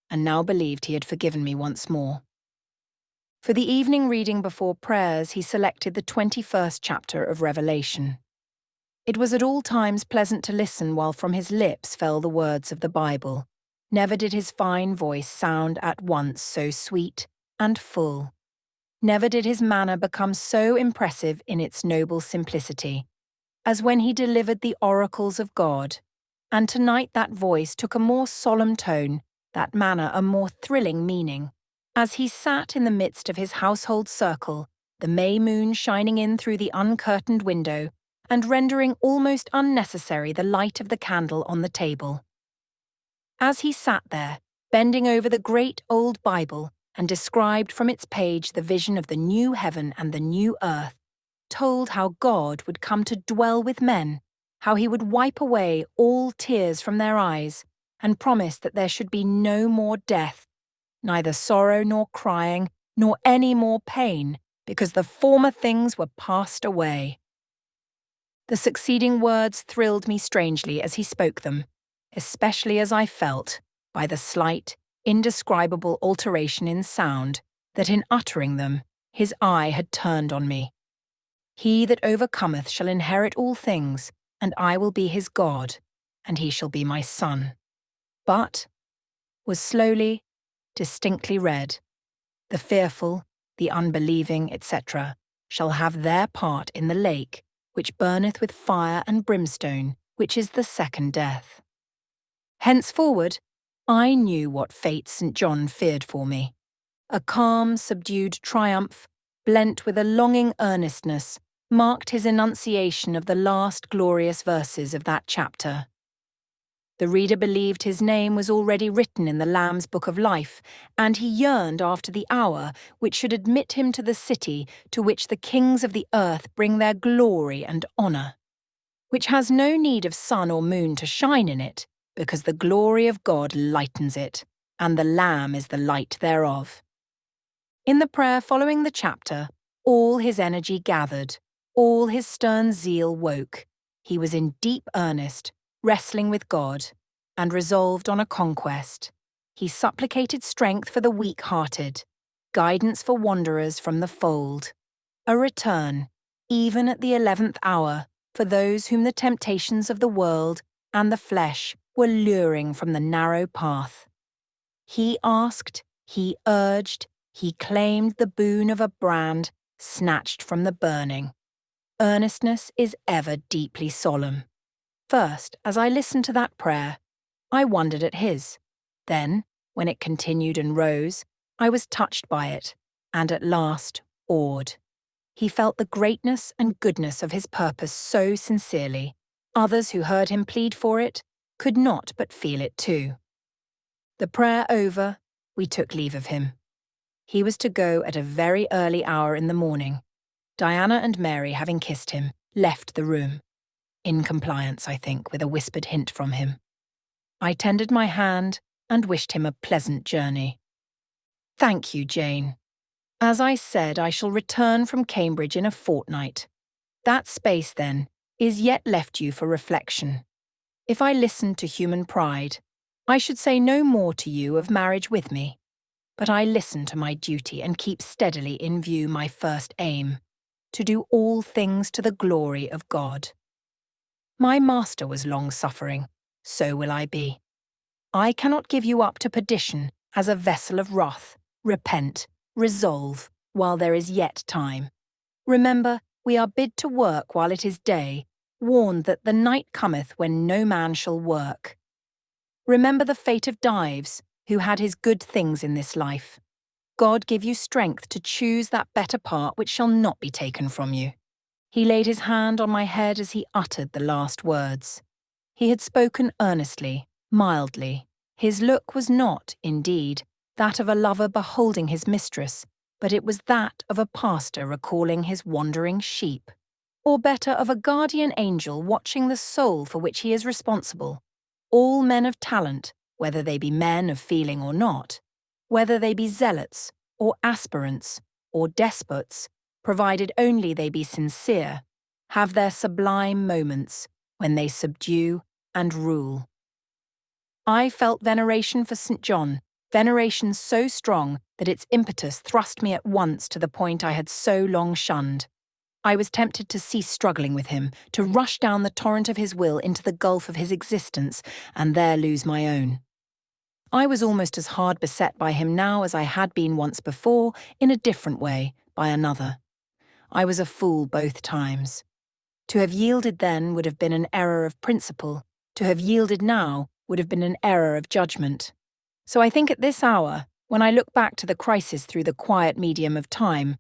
[SPEAKER 1] and now believed he had forgiven me once more. For the evening reading before prayers, he selected the 21st chapter of Revelation. It was at all times pleasant to listen while from his lips fell the words of the Bible. Never did his fine voice sound at once so sweet and full. Never did his manner become so impressive in its noble simplicity, as when he delivered the oracles of God. And tonight that voice took a more solemn tone, that manner a more thrilling meaning. As he sat in the midst of his household circle, the May moon shining in through the uncurtained window, and rendering almost unnecessary the light of the candle on the table. As he sat there, bending over the great old Bible, and described from its page the vision of the new heaven and the new earth, told how God would come to dwell with men, how he would wipe away all tears from their eyes, and promised that there should be no more death, neither sorrow nor crying, nor any more pain, because the former things were passed away. The succeeding words thrilled me strangely as he spoke them, especially as I felt, by the slight, indescribable alteration in sound, that in uttering them his eye had turned on me. He that overcometh shall inherit all things, and I will be his God, and he shall be my son. But, was slowly, distinctly read, the fearful, the unbelieving, etc., shall have their part in the lake, which burneth with fire and brimstone, which is the second death. Henceforward, I knew what fate St. John feared for me. A calm, subdued triumph, blent with a longing earnestness, marked his enunciation of the last glorious verses of that chapter. The reader believed his name was already written in the Lamb's Book of Life, and he yearned after the hour which should admit him to the city to which the kings of the earth bring their glory and honour, which has no need of sun or moon to shine in it, because the glory of God lightens it, and the Lamb is the light thereof. In the prayer following the chapter, all his energy gathered, all his stern zeal woke. He was in deep earnest, wrestling with God, and resolved on a conquest. He supplicated strength for the weak-hearted, guidance for wanderers from the fold, a return, even at the 11th hour, for those whom the temptations of the world and the flesh were luring from the narrow path. He asked, he urged, he claimed the boon of a brand snatched from the burning. Earnestness is ever deeply solemn. First, as I listened to that prayer, I wondered at his. Then, when it continued and rose, I was touched by it, and at last awed. He felt the greatness and goodness of his purpose so sincerely, others who heard him plead for it could not but feel it too. The prayer over, we took leave of him. He was to go at a very early hour in the morning. Diana and Mary, having kissed him, left the room. In compliance, I think, with a whispered hint from him. I tendered my hand and wished him a pleasant journey. Thank you, Jane. As I said, I shall return from Cambridge in a fortnight. That space, then, is yet left you for reflection. If I listened to human pride, I should say no more to you of marriage with me. But I listen to my duty and keep steadily in view my first aim, to do all things to the glory of God. My master was long-suffering, so will I be. I cannot give you up to perdition as a vessel of wrath. Repent, resolve, while there is yet time. Remember, we are bid to work while it is day, warned that the night cometh when no man shall work. Remember the fate of Dives, who had his good things in this life. God give you strength to choose that better part which shall not be taken from you. He laid his hand on my head as he uttered the last words. He had spoken earnestly, mildly. His look was not, indeed, that of a lover beholding his mistress, but it was that of a pastor recalling his wandering sheep, or better, of a guardian angel watching the soul for which he is responsible. All men of talent, whether they be men of feeling or not, whether they be zealots, or aspirants, or despots, provided only they be sincere, have their sublime moments when they subdue and rule. I felt veneration for St. John, veneration so strong that its impetus thrust me at once to the point I had so long shunned. I was tempted to cease struggling with him, to rush down the torrent of his will into the gulf of his existence, and there lose my own. I was almost as hard beset by him now as I had been once before, in a different way, by another. I was a fool both times. To have yielded then would have been an error of principle. To have yielded now would have been an error of judgment. So I think at this hour, when I look back to the crisis through the quiet medium of time,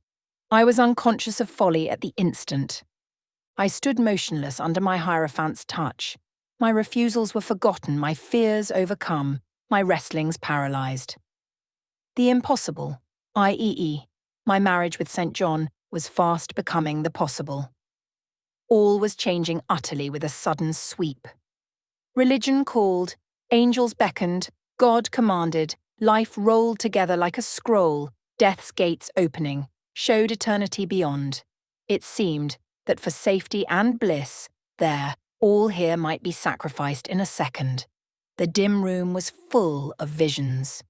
[SPEAKER 1] I was unconscious of folly at the instant. I stood motionless under my Hierophant's touch. My refusals were forgotten, my fears overcome, my wrestlings paralysed. The impossible, i.e., my marriage with St. John, was fast becoming the possible. All was changing utterly with a sudden sweep. Religion called, angels beckoned, God commanded, life rolled together like a scroll, death's gates opening, showed eternity beyond. It seemed that for safety and bliss, There, all here might be sacrificed in a second. The dim room was full of visions.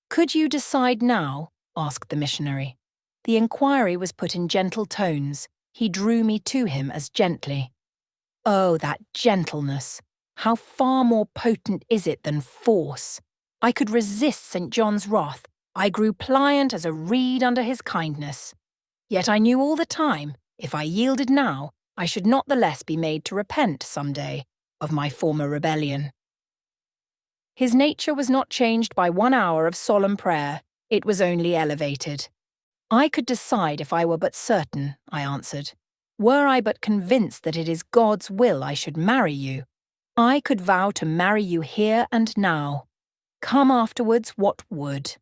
[SPEAKER 1] "Could you decide now?" asked the missionary. The inquiry was put in gentle tones. He drew me to him as gently. Oh, that gentleness! How far more potent is it than force! I could resist St. John's wrath. I grew pliant as a reed under his kindness. Yet I knew all the time, if I yielded now, I should not the less be made to repent some day of my former rebellion. His nature was not changed by 1 hour of solemn prayer. It was only elevated. "I could decide if I were but certain," I answered. "Were I but convinced that it is God's will I should marry you, I could vow to marry you here and now. Come afterwards what would."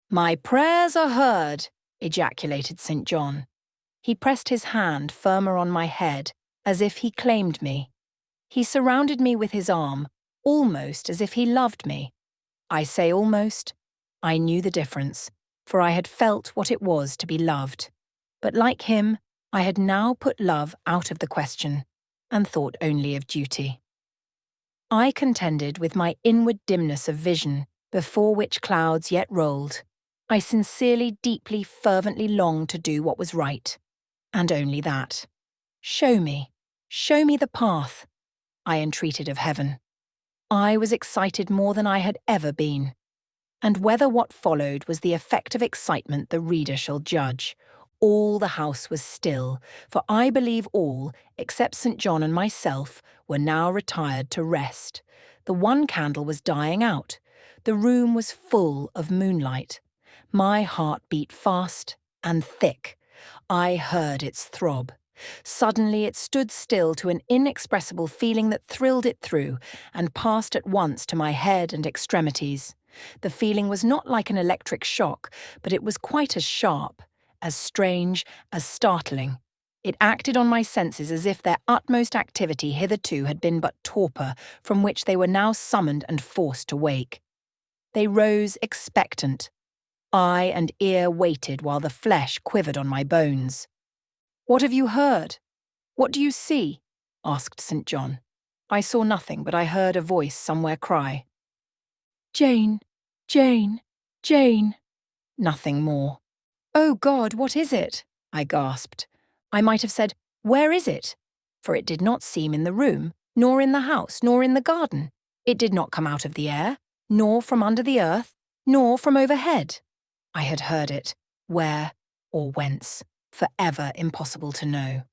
[SPEAKER 1] "My prayers are heard," ejaculated St. John. He pressed his hand firmer on my head, as if he claimed me. He surrounded me with his arm, almost as if he loved me. I say almost. I knew the difference, for I had felt what it was to be loved. But like him, I had now put love out of the question, and thought only of duty. I contended with my inward dimness of vision, before which clouds yet rolled. I sincerely, deeply, fervently longed to do what was right, and only that. Show me the path," I entreated of heaven. I was excited more than I had ever been. And whether what followed was the effect of excitement the reader shall judge. All the house was still, for I believe all, except St. John and myself, were now retired to rest. The one candle was dying out. The room was full of moonlight. My heart beat fast and thick. I heard its throb. Suddenly it stood still to an inexpressible feeling that thrilled it through and passed at once to my head and extremities. The feeling was not like an electric shock, but it was quite as sharp, as strange, as startling. It acted on my senses as if their utmost activity hitherto had been but torpor, from which they were now summoned and forced to wake. They rose expectant. Eye and ear waited while the flesh quivered on my bones. "What have you heard? What do you see?" asked St. John. I saw nothing, but I heard a voice somewhere cry, "Jane, Jane, Jane." Nothing more. "Oh God, what is it?" I gasped. I might have said, "Where is it?" For it did not seem in the room, nor in the house, nor in the garden. It did not come out of the air, nor from under the earth, nor from overhead. I had heard it. Where or whence, forever impossible to know.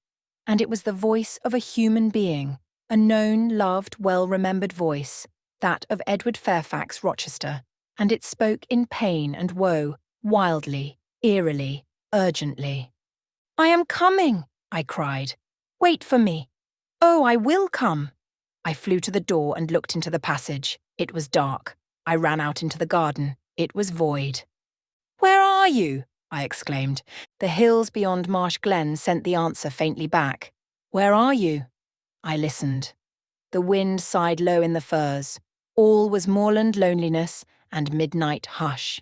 [SPEAKER 1] And it was the voice of a human being, a known, loved, well-remembered voice, that of Edward Fairfax Rochester, and it spoke in pain and woe, wildly, eerily, urgently. "I am coming," I cried. "Wait for me. Oh, I will come." I flew to the door and looked into the passage. It was dark. I ran out into the garden. It was void. "Where are you?" I exclaimed. The hills beyond Marsh Glen sent the answer faintly back. "Where are you?" I listened. The wind sighed low in the firs. All was moorland loneliness and midnight hush.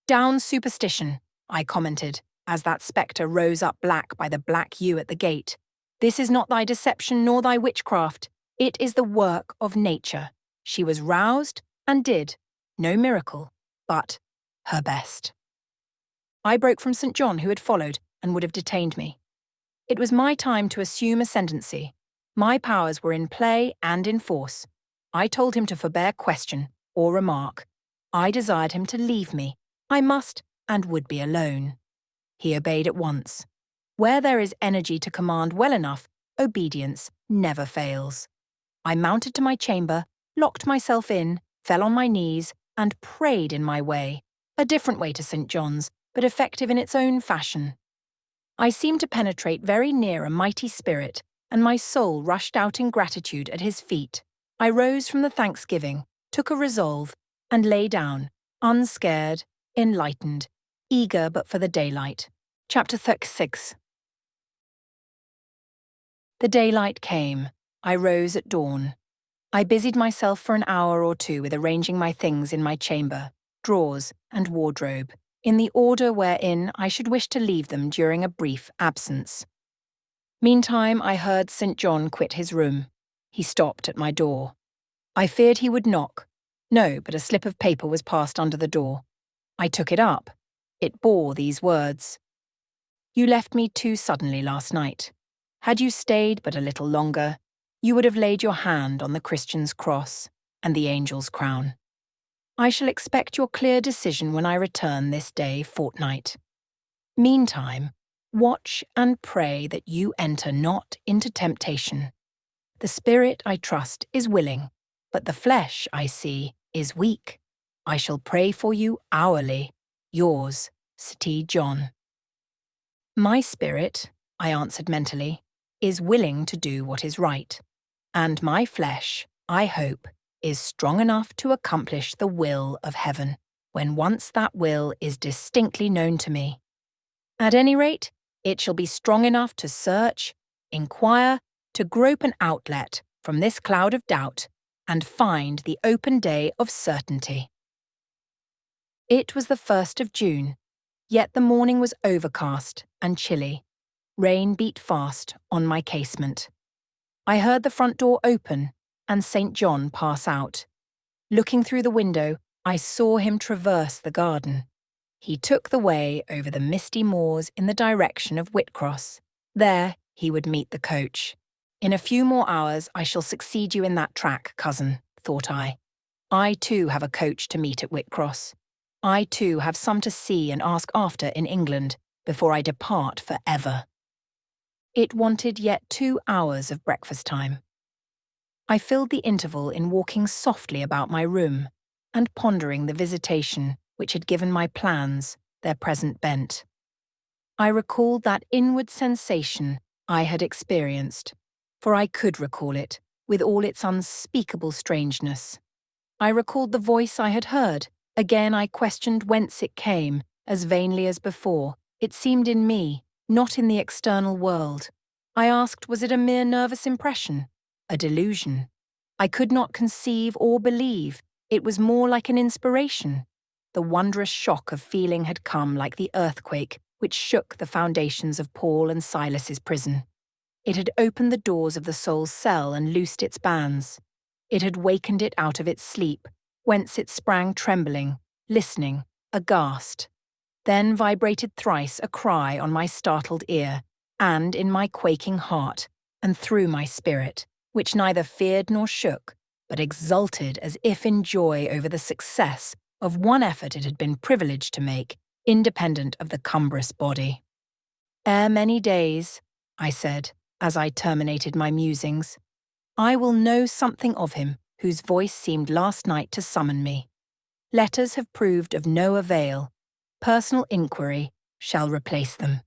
[SPEAKER 1] "Down superstition," I commented, as that spectre rose up black by the black yew at the gate. "This is not thy deception nor thy witchcraft. It is the work of nature. She was roused and did, no miracle, but her best." I broke from St. John, who had followed and would have detained me. It was my time to assume ascendancy. My powers were in play and in force. I told him to forbear question or remark. I desired him to leave me. I must and would be alone. He obeyed at once. Where there is energy to command well enough, obedience never fails. I mounted to my chamber, locked myself in, fell on my knees, and prayed in my way. A different way to St. John's, but effective in its own fashion. I seemed to penetrate very near a mighty spirit, and my soul rushed out in gratitude at his feet. I rose from the thanksgiving, took a resolve, and lay down, unscared, enlightened, eager but for the daylight. Chapter 36. The daylight came. I rose at dawn. I busied myself for an hour or two with arranging my things in my chamber, drawers, and wardrobe, in the order wherein I should wish to leave them during a brief absence. Meantime, I heard St. John quit his room. He stopped at my door. I feared he would knock. No, but a slip of paper was passed under the door. I took it up. It bore these words: "You left me too suddenly last night. Had you stayed but a little longer, you would have laid your hand on the Christian's cross and the angel's crown. I shall expect your clear decision when I return this day fortnight. Meantime, watch and pray that you enter not into temptation. The spirit, I trust, is willing, but the flesh, I see, is weak. I shall pray for you hourly. Yours, St. John." My spirit, I answered mentally, is willing to do what is right, and my flesh, I hope, is strong enough to accomplish the will of heaven, when once that will is distinctly known to me. At any rate, it shall be strong enough to search, inquire, to grope an outlet from this cloud of doubt, and find the open day of certainty. It was the 1st of June, yet the morning was overcast and chilly. Rain beat fast on my casement. I heard the front door open and St. John pass out. Looking through the window, I saw him traverse the garden. He took the way over the misty moors in the direction of Whitcross. There he would meet the coach. In a few more hours I shall succeed you in that track, cousin, thought I. I too have a coach to meet at Whitcross. I too have some to see and ask after in England before I depart for ever. It wanted yet 2 hours of breakfast time. I filled the interval in walking softly about my room and pondering the visitation which had given my plans their present bent. I recalled that inward sensation I had experienced, for I could recall it with all its unspeakable strangeness. I recalled the voice I had heard. Again I questioned whence it came, as vainly as before. It seemed in me, not in the external world. I asked, was it a mere nervous impression, a delusion? I could not conceive or believe. It was more like an inspiration. The wondrous shock of feeling had come like the earthquake which shook the foundations of Paul and Silas's prison. It had opened the doors of the soul's cell and loosed its bands. It had wakened it out of its sleep, whence it sprang trembling, listening, aghast. Then vibrated thrice a cry on my startled ear, and in my quaking heart, and through my spirit, which neither feared nor shook, but exulted as if in joy over the success of one effort it had been privileged to make, independent of the cumbrous body. "Ere many days," I said, as I terminated my musings, "I will know something of him whose voice seemed last night to summon me. Letters have proved of no avail. Personal inquiry shall replace them."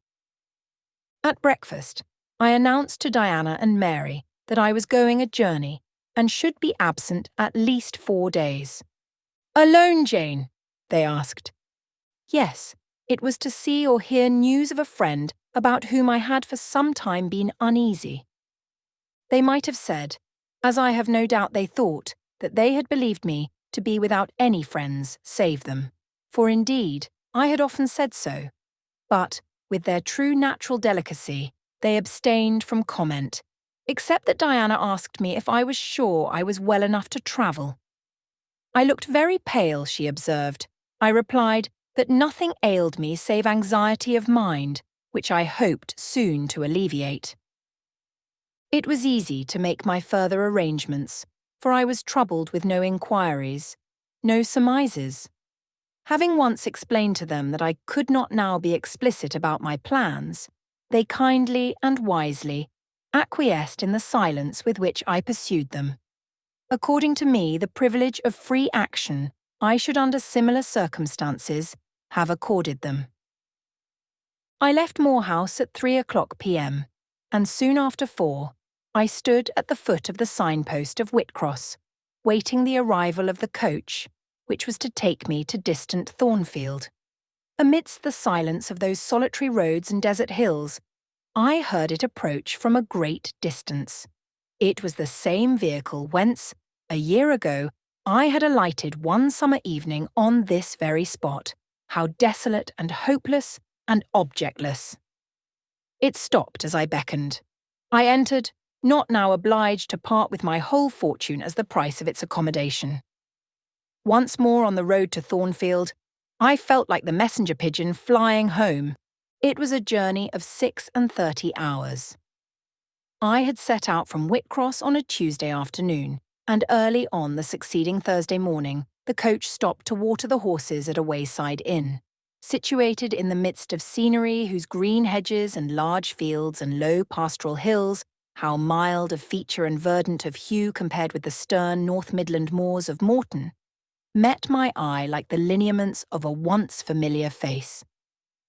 [SPEAKER 1] At breakfast, I announced to Diana and Mary that I was going a journey and should be absent at least 4 days. "Alone, Jane?" they asked. Yes, it was to see or hear news of a friend about whom I had for some time been uneasy. They might have said, as I have no doubt they thought, that they had believed me to be without any friends save them, for indeed I had often said so, but, with their true natural delicacy, they abstained from comment, except that Diana asked me if I was sure I was well enough to travel. I looked very pale, she observed. I replied that nothing ailed me save anxiety of mind, which I hoped soon to alleviate. It was easy to make my further arrangements, for I was troubled with no inquiries, no surmises. Having once explained to them that I could not now be explicit about my plans, they kindly and wisely acquiesced in the silence with which I pursued them. According to me, the privilege of free action I should under similar circumstances have accorded them. I left Moor House at 3:00 p.m, and soon after 4, I stood at the foot of the signpost of Whitcross, waiting the arrival of the coach, which was to take me to distant Thornfield. Amidst the silence of those solitary roads and desert hills, I heard it approach from a great distance. It was the same vehicle whence, a year ago, I had alighted one summer evening on this very spot. How desolate and hopeless and objectless! It stopped as I beckoned. I entered, not now obliged to part with my whole fortune as the price of its accommodation. Once more on the road to Thornfield, I felt like the messenger pigeon flying home. It was a journey of 36 hours. I had set out from Whitcross on a Tuesday afternoon, and early on the succeeding Thursday morning, the coach stopped to water the horses at a wayside inn, situated in the midst of scenery whose green hedges and large fields and low pastoral hills, how mild of feature and verdant of hue compared with the stern North Midland moors of Morton, met my eye like the lineaments of a once familiar face.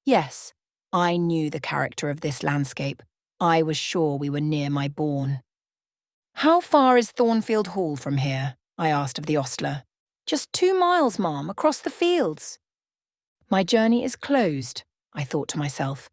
[SPEAKER 1] Yes, I knew the character of this landscape. I was sure we were near my bourne. "How far is Thornfield Hall from here?" I asked of the ostler. "Just 2 miles, ma'am, across the fields." My journey is closed, I thought to myself.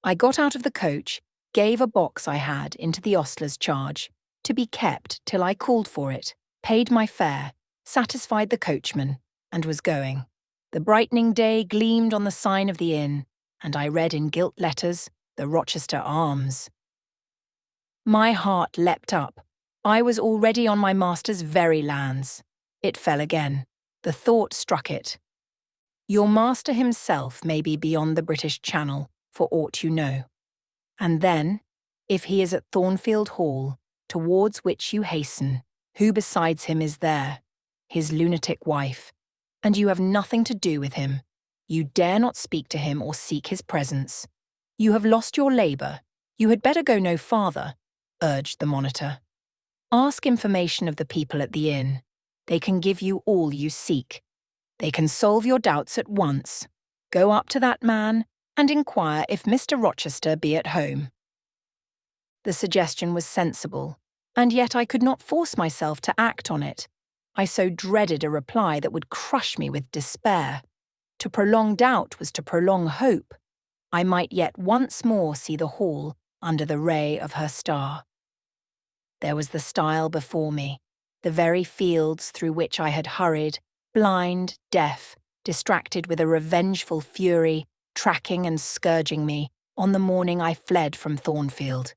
[SPEAKER 1] I got out of the coach, gave a box I had into the ostler's charge, to be kept till I called for it, paid my fare, satisfied the coachman, and was going. The brightening day gleamed on the sign of the inn, and I read in gilt letters, "The Rochester Arms." My heart leapt up. I was already on my master's very lands. It fell again. The thought struck it. Your master himself may be beyond the British Channel, for aught you know. And then, if he is at Thornfield Hall, towards which you hasten, who besides him is there? His lunatic wife. And you have nothing to do with him. You dare not speak to him or seek his presence. You have lost your labour. You had better go no farther, urged the monitor. Ask information of the people at the inn. They can give you all you seek. They can solve your doubts at once. Go up to that man and inquire if Mr. Rochester be at home. The suggestion was sensible, and yet I could not force myself to act on it. I so dreaded a reply that would crush me with despair. To prolong doubt was to prolong hope. I might yet once more see the hall under the ray of her star. There was the stile before me, the very fields through which I had hurried, blind, deaf, distracted with a revengeful fury, tracking and scourging me, on the morning I fled from Thornfield.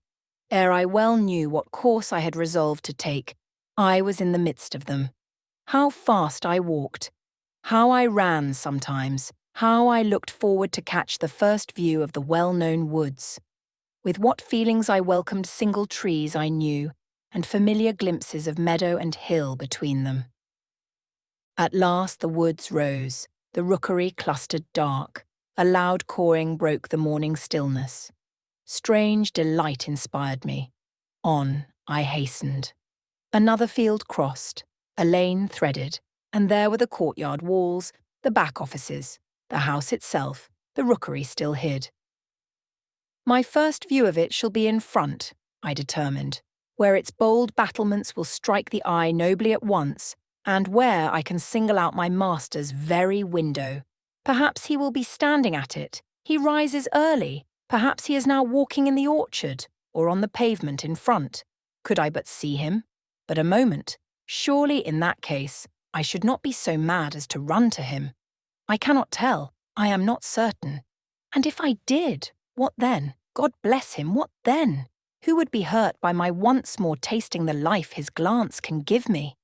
[SPEAKER 1] Ere I well knew what course I had resolved to take, I was in the midst of them. How fast I walked! How I ran sometimes! How I looked forward to catch the first view of the well-known woods! With what feelings I welcomed single trees I knew, and familiar glimpses of meadow and hill between them. At last the woods rose, the rookery clustered dark, a loud cawing broke the morning stillness. Strange delight inspired me. On I hastened. Another field crossed, a lane threaded, and there were the courtyard walls, the back offices, the house itself, the rookery still hid. My first view of it shall be in front, I determined, where its bold battlements will strike the eye nobly at once, and where I can single out my master's very window. Perhaps he will be standing at it. He rises early. Perhaps he is now walking in the orchard, or on the pavement in front. Could I but see him? But a moment. Surely in that case, I should not be so mad as to run to him. I cannot tell. I am not certain. And if I did, what then? God bless him, what then? Who would be hurt by my once more tasting the life his glance can give me?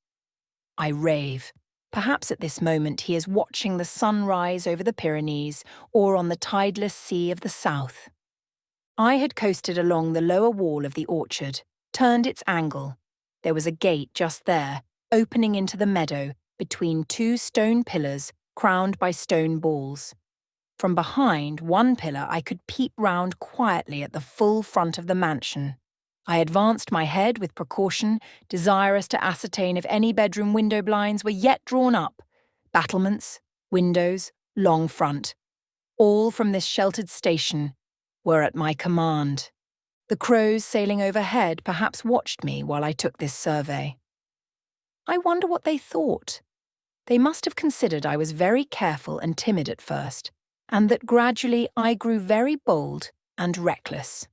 [SPEAKER 1] I rave. Perhaps at this moment he is watching the sun rise over the Pyrenees or on the tideless sea of the south. I had coasted along the lower wall of the orchard, turned its angle. There was a gate just there, opening into the meadow, between two stone pillars crowned by stone balls. From behind one pillar I could peep round quietly at the full front of the mansion. I advanced my head with precaution, desirous to ascertain if any bedroom window blinds were yet drawn up. Battlements, windows, long front, all from this sheltered station, were at my command. The crows sailing overhead perhaps watched me while I took this survey. I wonder what they thought. They must have considered I was very careful and timid at first, and that gradually I grew very bold and reckless.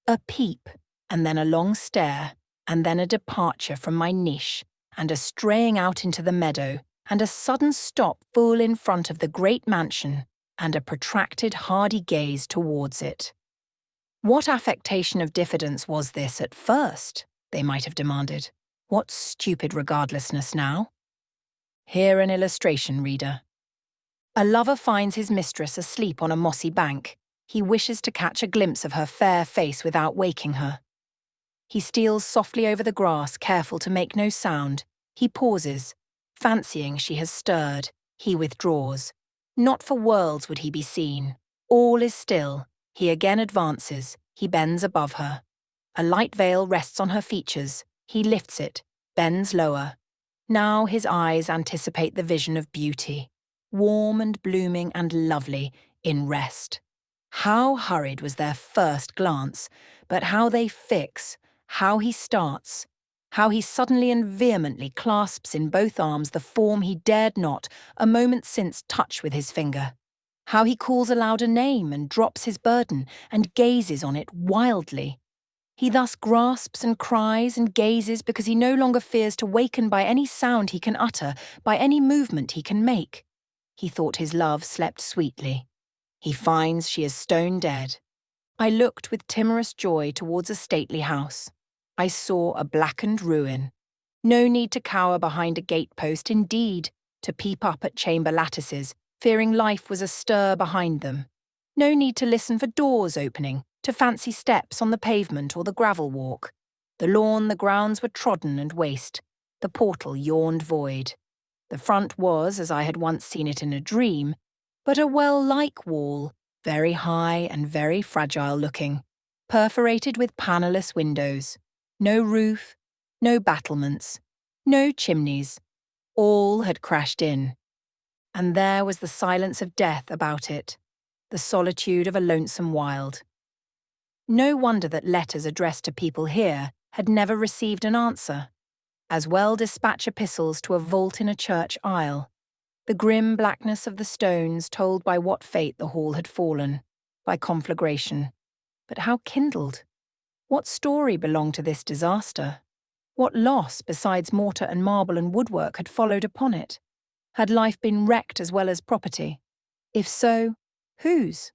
[SPEAKER 1] A peep, and then a long stare, and then a departure from my niche, and a straying out into the meadow, and a sudden stop full in front of the great mansion, and a protracted hardy gaze towards it. What affectation of diffidence was this at first? They might have demanded. What stupid regardlessness now? Here an illustration, reader. A lover finds his mistress asleep on a mossy bank. He wishes to catch a glimpse of her fair face without waking her. He steals softly over the grass, careful to make no sound. He pauses. Fancying she has stirred, he withdraws. Not for worlds would he be seen. All is still. He again advances. He bends above her. A light veil rests on her features. He lifts it, bends lower. Now his eyes anticipate the vision of beauty, warm and blooming and lovely, in rest. How hurried was their first glance, but how they fix, how he starts, how he suddenly and vehemently clasps in both arms the form he dared not, a moment since, touch with his finger. How he calls aloud a name and drops his burden and gazes on it wildly. He thus grasps and cries and gazes because he no longer fears to waken by any sound he can utter, by any movement he can make. He thought his love slept sweetly. He finds she is stone dead. I looked with timorous joy towards a stately house. I saw a blackened ruin. No need to cower behind a gatepost, indeed, to peep up at chamber lattices, fearing life was astir behind them. No need to listen for doors opening, to fancy steps on the pavement or the gravel walk. The lawn, the grounds were trodden and waste. The portal yawned void. The front was, as I had once seen it in a dream, but a well-like wall, very high and very fragile-looking, perforated with panelless windows. No roof, no battlements, no chimneys. All had crashed in. And there was the silence of death about it, the solitude of a lonesome wild. No wonder that letters addressed to people here had never received an answer. As well dispatch epistles to a vault in a church aisle. The grim blackness of the stones told by what fate the hall had fallen, by conflagration. But how kindled? What story belonged to this disaster? What loss, besides mortar and marble and woodwork, had followed upon it? Had life been wrecked as well as property? If so, whose?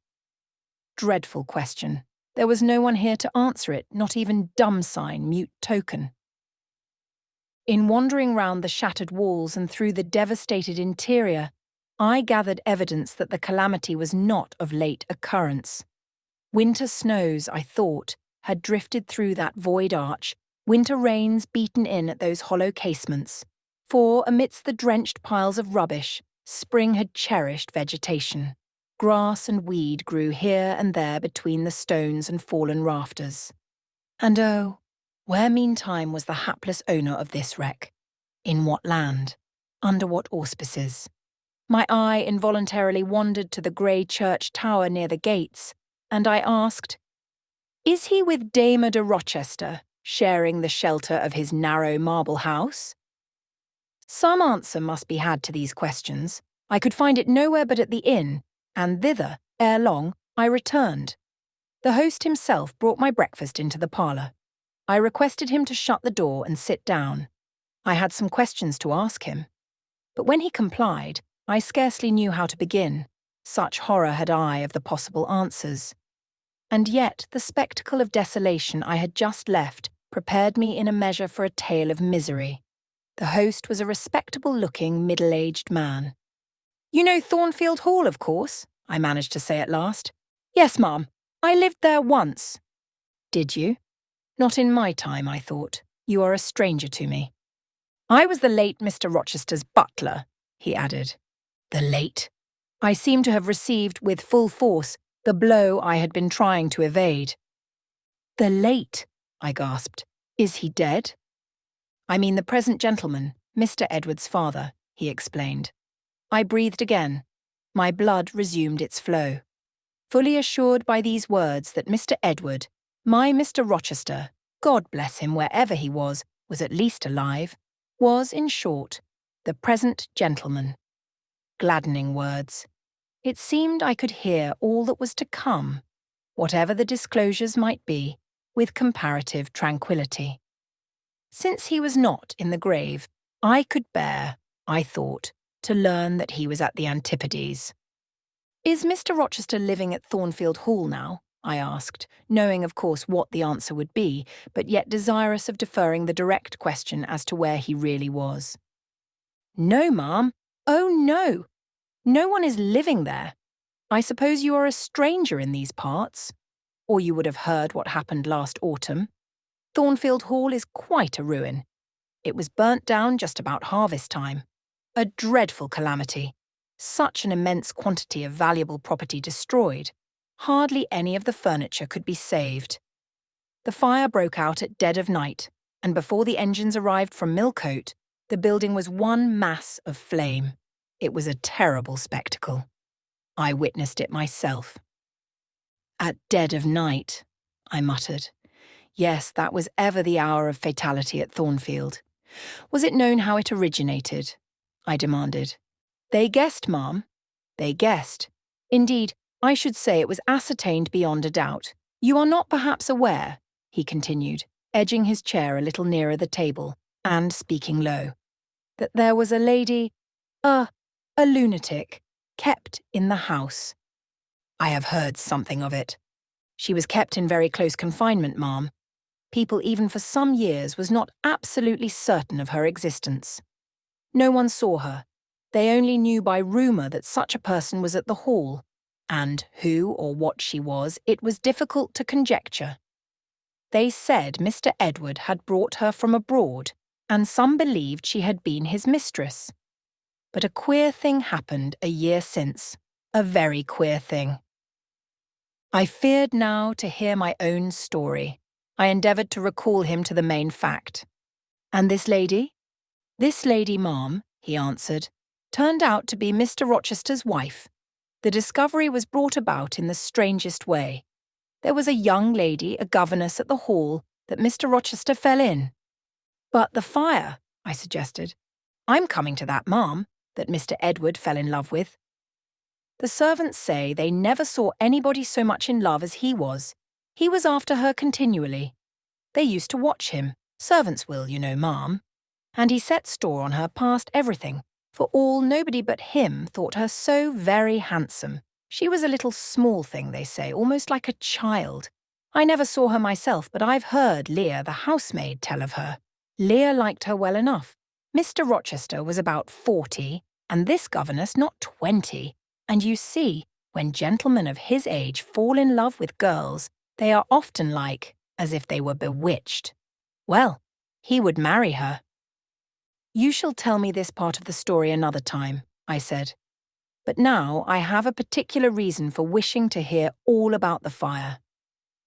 [SPEAKER 1] Dreadful question. There was no one here to answer it, not even dumb sign, mute token. In wandering round the shattered walls and through the devastated interior, I gathered evidence that the calamity was not of late occurrence. Winter snows, I thought, had drifted through that void arch, winter rains beaten in at those hollow casements, for, amidst the drenched piles of rubbish, spring had cherished vegetation. Grass and weed grew here and there between the stones and fallen rafters. And oh, where meantime was the hapless owner of this wreck? In what land? Under what auspices? My eye involuntarily wandered to the grey church tower near the gates, and I asked, "Is he with Dame de Rochester, sharing the shelter of his narrow marble house?" Some answer must be had to these questions. I could find it nowhere but at the inn, and thither, ere long, I returned. The host himself brought my breakfast into the parlour. I requested him to shut the door and sit down. I had some questions to ask him. But when he complied, I scarcely knew how to begin. Such horror had I of the possible answers. And yet the spectacle of desolation I had just left prepared me in a measure for a tale of misery. The host was a respectable-looking, middle-aged man. "You know Thornfield Hall, of course," I managed to say at last. "Yes, ma'am. I lived there once." "Did you?" "Not in my time," I thought. "You are a stranger to me." "I was the late Mr. Rochester's butler," he added. The late. I seemed to have received, with full force, the blow I had been trying to evade. "The late," I gasped. "Is he dead?" "I mean the present gentleman, Mr. Edward's father," he explained. I breathed again. My blood resumed its flow. Fully assured by these words that Mr. Edward, my Mr. Rochester, God bless him wherever he was at least alive, was, in short, the present gentleman. Gladdening words. It seemed I could hear all that was to come, whatever the disclosures might be, with comparative tranquillity. Since he was not in the grave, I could bear, I thought, to learn that he was at the Antipodes. "Is Mr. Rochester living at Thornfield Hall now?" I asked, knowing, of course, what the answer would be, but yet desirous of deferring the direct question as to where he really was. No, ma'am. Oh, no. No one is living there. I suppose you are a stranger in these parts, or you would have heard what happened last autumn. Thornfield Hall is quite a ruin. It was burnt down just about harvest time. A dreadful calamity. Such an immense quantity of valuable property destroyed. Hardly any of the furniture could be saved. The fire broke out at dead of night, and before the engines arrived from Millcote, the building was one mass of flame. It was a terrible spectacle. I witnessed it myself. At dead of night, I muttered. Yes, that was ever the hour of fatality at Thornfield. Was it known how it originated? I demanded. They guessed, ma'am. They guessed. Indeed, I should say it was ascertained beyond a doubt. You are not perhaps aware, he continued, edging his chair a little nearer the table, and speaking low, that there was a lady, a lunatic, kept in the house. I have heard something of it. She was kept in very close confinement, ma'am. People even for some years was not absolutely certain of her existence. No one saw her. They only knew by rumour that such a person was at the hall, and who or what she was, it was difficult to conjecture. They said Mr. Edward had brought her from abroad, and some believed she had been his mistress. But a queer thing happened a year since, a very queer thing. I feared now to hear my own story. I endeavoured to recall him to the main fact. And this lady? This lady, ma'am, he answered, turned out to be Mr. Rochester's wife. The discovery was brought about in the strangest way. There was a young lady, a governess at the hall, that Mr. Rochester fell in. But the fire, I suggested. I'm coming to that, ma'am, that Mr. Edward fell in love with. The servants say they never saw anybody so much in love as he was. He was after her continually. They used to watch him. Servants will, you know, ma'am. And he set store on her past everything. For all, nobody but him thought her so very handsome. She was a little small thing, they say, almost like a child. I never saw her myself, but I've heard Leah, the housemaid, tell of her. Leah liked her well enough. Mr. Rochester was about 40, and this governess not 20. And you see, when gentlemen of his age fall in love with girls, they are often like as if they were bewitched. Well, he would marry her. You shall tell me this part of the story another time, I said. But now I have a particular reason for wishing to hear all about the fire.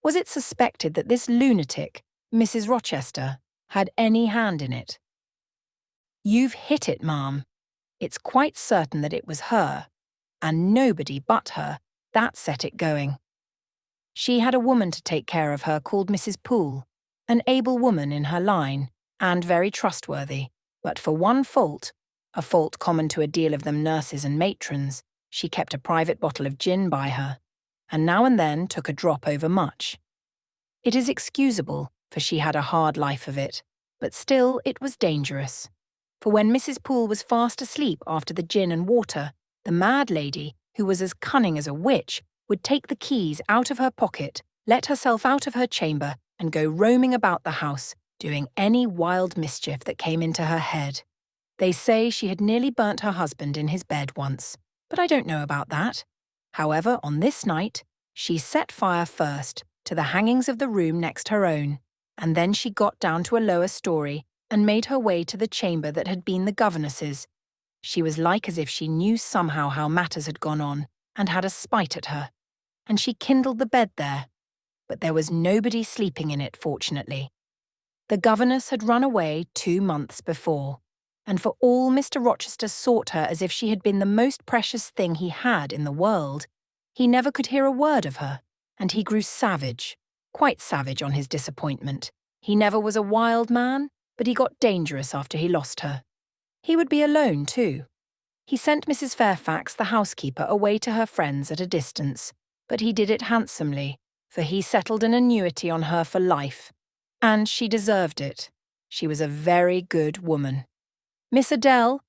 [SPEAKER 1] Was it suspected that this lunatic, Mrs. Rochester, had any hand in it? You've hit it, ma'am. It's quite certain that it was her, and nobody but her, that set it going. She had a woman to take care of her called Mrs. Poole, an able woman in her line, and very trustworthy. But for one fault, a fault common to a deal of them nurses and matrons, she kept a private bottle of gin by her, and now and then took a drop over much. It is excusable, for she had a hard life of it, but still it was dangerous. For when Mrs. Poole was fast asleep after the gin and water, the mad lady, who was as cunning as a witch, would take the keys out of her pocket, let herself out of her chamber, and go roaming about the house, doing any wild mischief that came into her head. They say she had nearly burnt her husband in his bed once, but I don't know about that. However, on this night, she set fire first to the hangings of the room next her own, and then she got down to a lower story and made her way to the chamber that had been the governess's. She was like as if she knew somehow how matters had gone on, and had a spite at her. And she kindled the bed there, but there was nobody sleeping in it, fortunately. The governess had run away 2 months before, and for all Mr. Rochester sought her as if she had been the most precious thing he had in the world, he never could hear a word of her, and he grew savage, quite savage on his disappointment. He never was a wild man, but he got dangerous after he lost her. He would be alone, too. He sent Mrs. Fairfax, the housekeeper, away to her friends at a distance, but he did it handsomely, for he settled an annuity on her for life. And she deserved it. She was a very good woman. Miss Adele,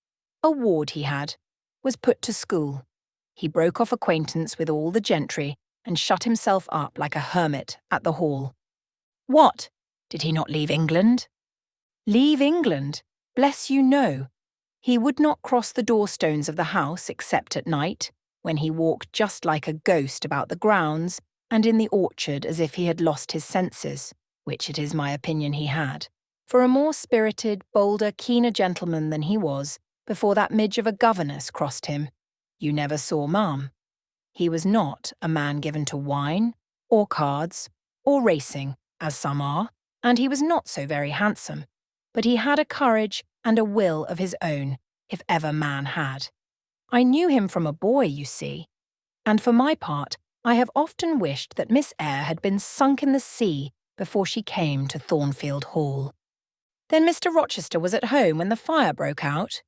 [SPEAKER 1] a ward he had, was put to school. He broke off acquaintance with all the gentry, and shut himself up like a hermit at the Hall. What? Did he not leave England? Leave England? Bless you, no. He would not cross the doorstones of the house except at night, when he walked just like a ghost about the grounds and in the orchard as if he had lost his senses, which it is my opinion he had, for a more spirited, bolder, keener gentleman than he was before that midge of a governess crossed him. You never saw ma'am. He was not a man given to wine, or cards, or racing, as some are, and he was not so very handsome, but he had a courage and a will of his own, if ever man had. I knew him from a boy, you see, and for my part, I have often wished that Miss Eyre had been sunk in the sea before she came to Thornfield Hall. Then Mr. Rochester was at home when the fire broke out?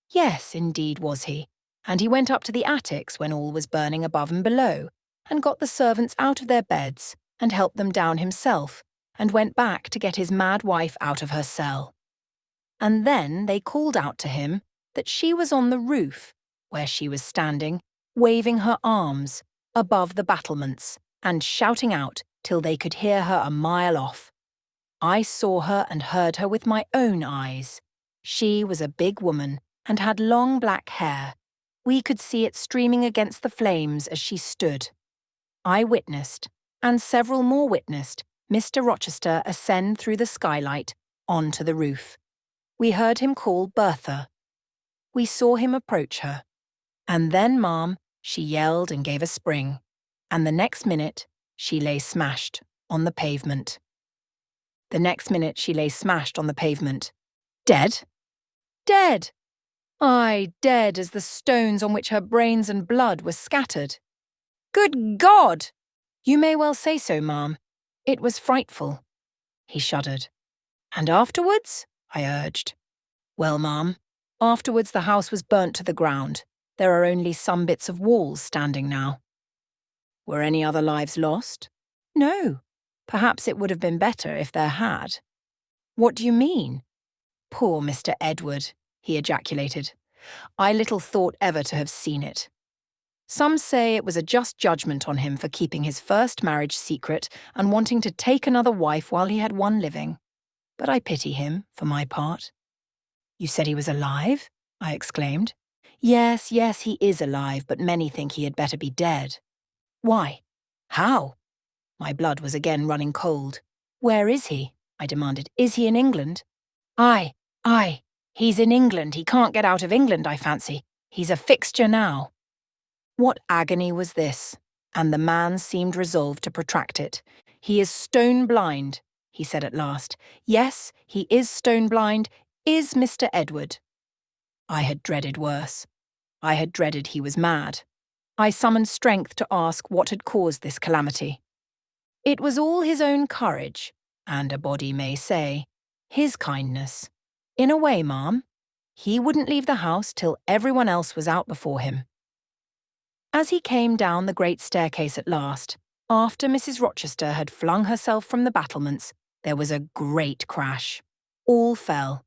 [SPEAKER 1] Yes, indeed was he, and he went up to the attics when all was burning above and below, and got the servants out of their beds, and helped them down himself, and went back to get his mad wife out of her cell. And then they called out to him that she was on the roof, where she was standing, waving her arms above the battlements, and shouting out till they could hear her a mile off. I saw her and heard her with my own eyes. She was a big woman, and had long black hair. We could see it streaming against the flames as she stood. I witnessed, and several more witnessed, Mr. Rochester ascend through the skylight onto the roof. We heard him call Bertha. We saw him approach her. And then, ma'am, she yelled and gave a spring, and the next minute she lay smashed on the pavement. The next minute she lay smashed on the pavement. Dead? Dead! Aye, dead as the stones on which her brains and blood were scattered. Good God! You may well say so, ma'am. It was frightful. He shuddered. And afterwards? I urged. Well, ma'am, afterwards the house was burnt to the ground. There are only some bits of walls standing now. Were any other lives lost? No. Perhaps it would have been better if there had. What do you mean? Poor Mr. Edward, he ejaculated. I little thought ever to have seen it. Some say it was a just judgment on him for keeping his first marriage secret and wanting to take another wife while he had one living. But I pity him, for my part. You said he was alive? I exclaimed. Yes, he is alive, but many think he had better be dead. Why? How? My blood was again running cold. Where is he? I demanded. Is he in England? Aye. He's in England. He can't get out of England, I fancy. He's a fixture now. What agony was this? And the man seemed resolved to protract it. He is stone blind, he said at last. Yes, he is stone blind, is Mr. Edward. I had dreaded worse. I had dreaded he was mad. I summoned strength to ask what had caused this calamity. It was all his own courage, and a body may say, his kindness. In a way, ma'am, he wouldn't leave the house till everyone else was out before him. As he came down the great staircase at last, after Mrs. Rochester had flung herself from the battlements, there was a great crash. All fell.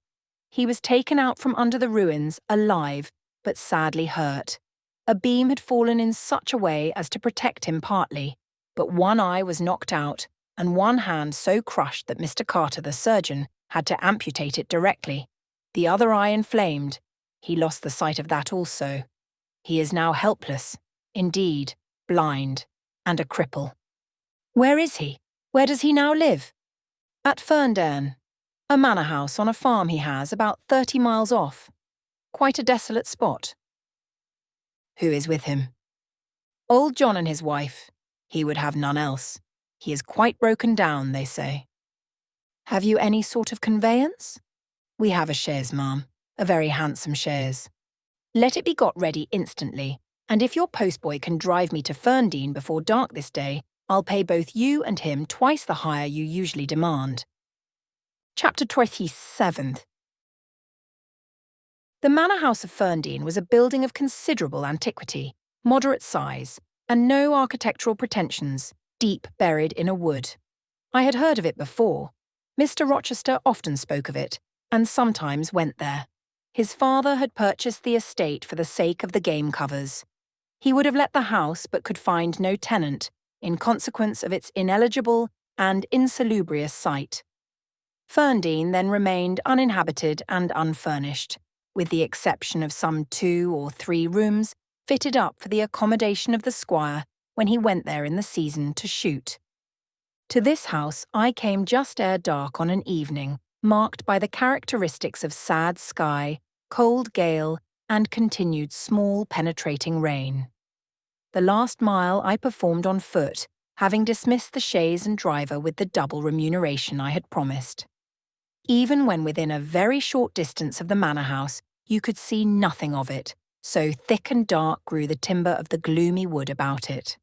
[SPEAKER 1] He was taken out from under the ruins, alive, but sadly hurt. A beam had fallen in such a way as to protect him partly, but one eye was knocked out, and one hand so crushed that Mr. Carter, the surgeon, had to amputate it directly. The other eye inflamed. He lost the sight of that also. He is now helpless, indeed, blind, and a cripple. Where is he? Where does he now live? At Ferndale, a manor house on a farm he has about 30 miles off. Quite a desolate spot. Who is with him? Old John and his wife. He would have none else. He is quite broken down, they say. Have you any sort of conveyance? We have a chaise, ma'am, a very handsome chaise. Let it be got ready instantly, and if your postboy can drive me to Ferndale before dark this day, I'll pay both you and him twice the hire you usually demand. Chapter 27. The manor house of Ferndale was a building of considerable antiquity, moderate size, and no architectural pretensions, deep buried in a wood. I had heard of it before. Mr. Rochester often spoke of it, and sometimes went there. His father had purchased the estate for the sake of the game covers. He would have let the house but could find no tenant, in consequence of its ineligible and insalubrious site. Ferndean then remained uninhabited and unfurnished, with the exception of some 2 or 3 rooms fitted up for the accommodation of the squire when he went there in the season to shoot. To this house I came just ere dark on an evening marked by the characteristics of sad sky, cold gale, and continued small penetrating rain. The last mile I performed on foot, having dismissed the chaise and driver with the double remuneration I had promised. Even when within a very short distance of the manor house, you could see nothing of it, so thick and dark grew the timber of the gloomy wood about it.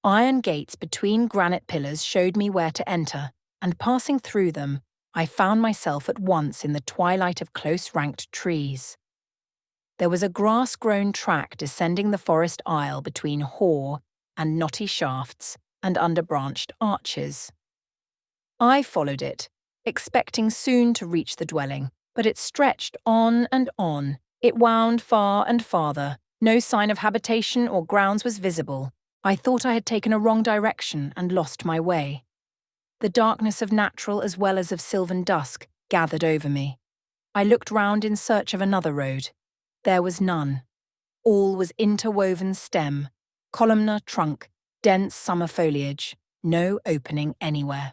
[SPEAKER 1] Iron gates between granite pillars showed me where to enter, and passing through them, I found myself at once in the twilight of close-ranked trees. There was a grass-grown track descending the forest aisle between hoar and knotty shafts and under-branched arches. I followed it, expecting soon to reach the dwelling, but it stretched on and on. It wound far and farther. No sign of habitation or grounds was visible. I thought I had taken a wrong direction and lost my way. The darkness of natural as well as of sylvan dusk gathered over me. I looked round in search of another road. There was none. All was interwoven stem, columnar trunk, dense summer foliage, no opening anywhere.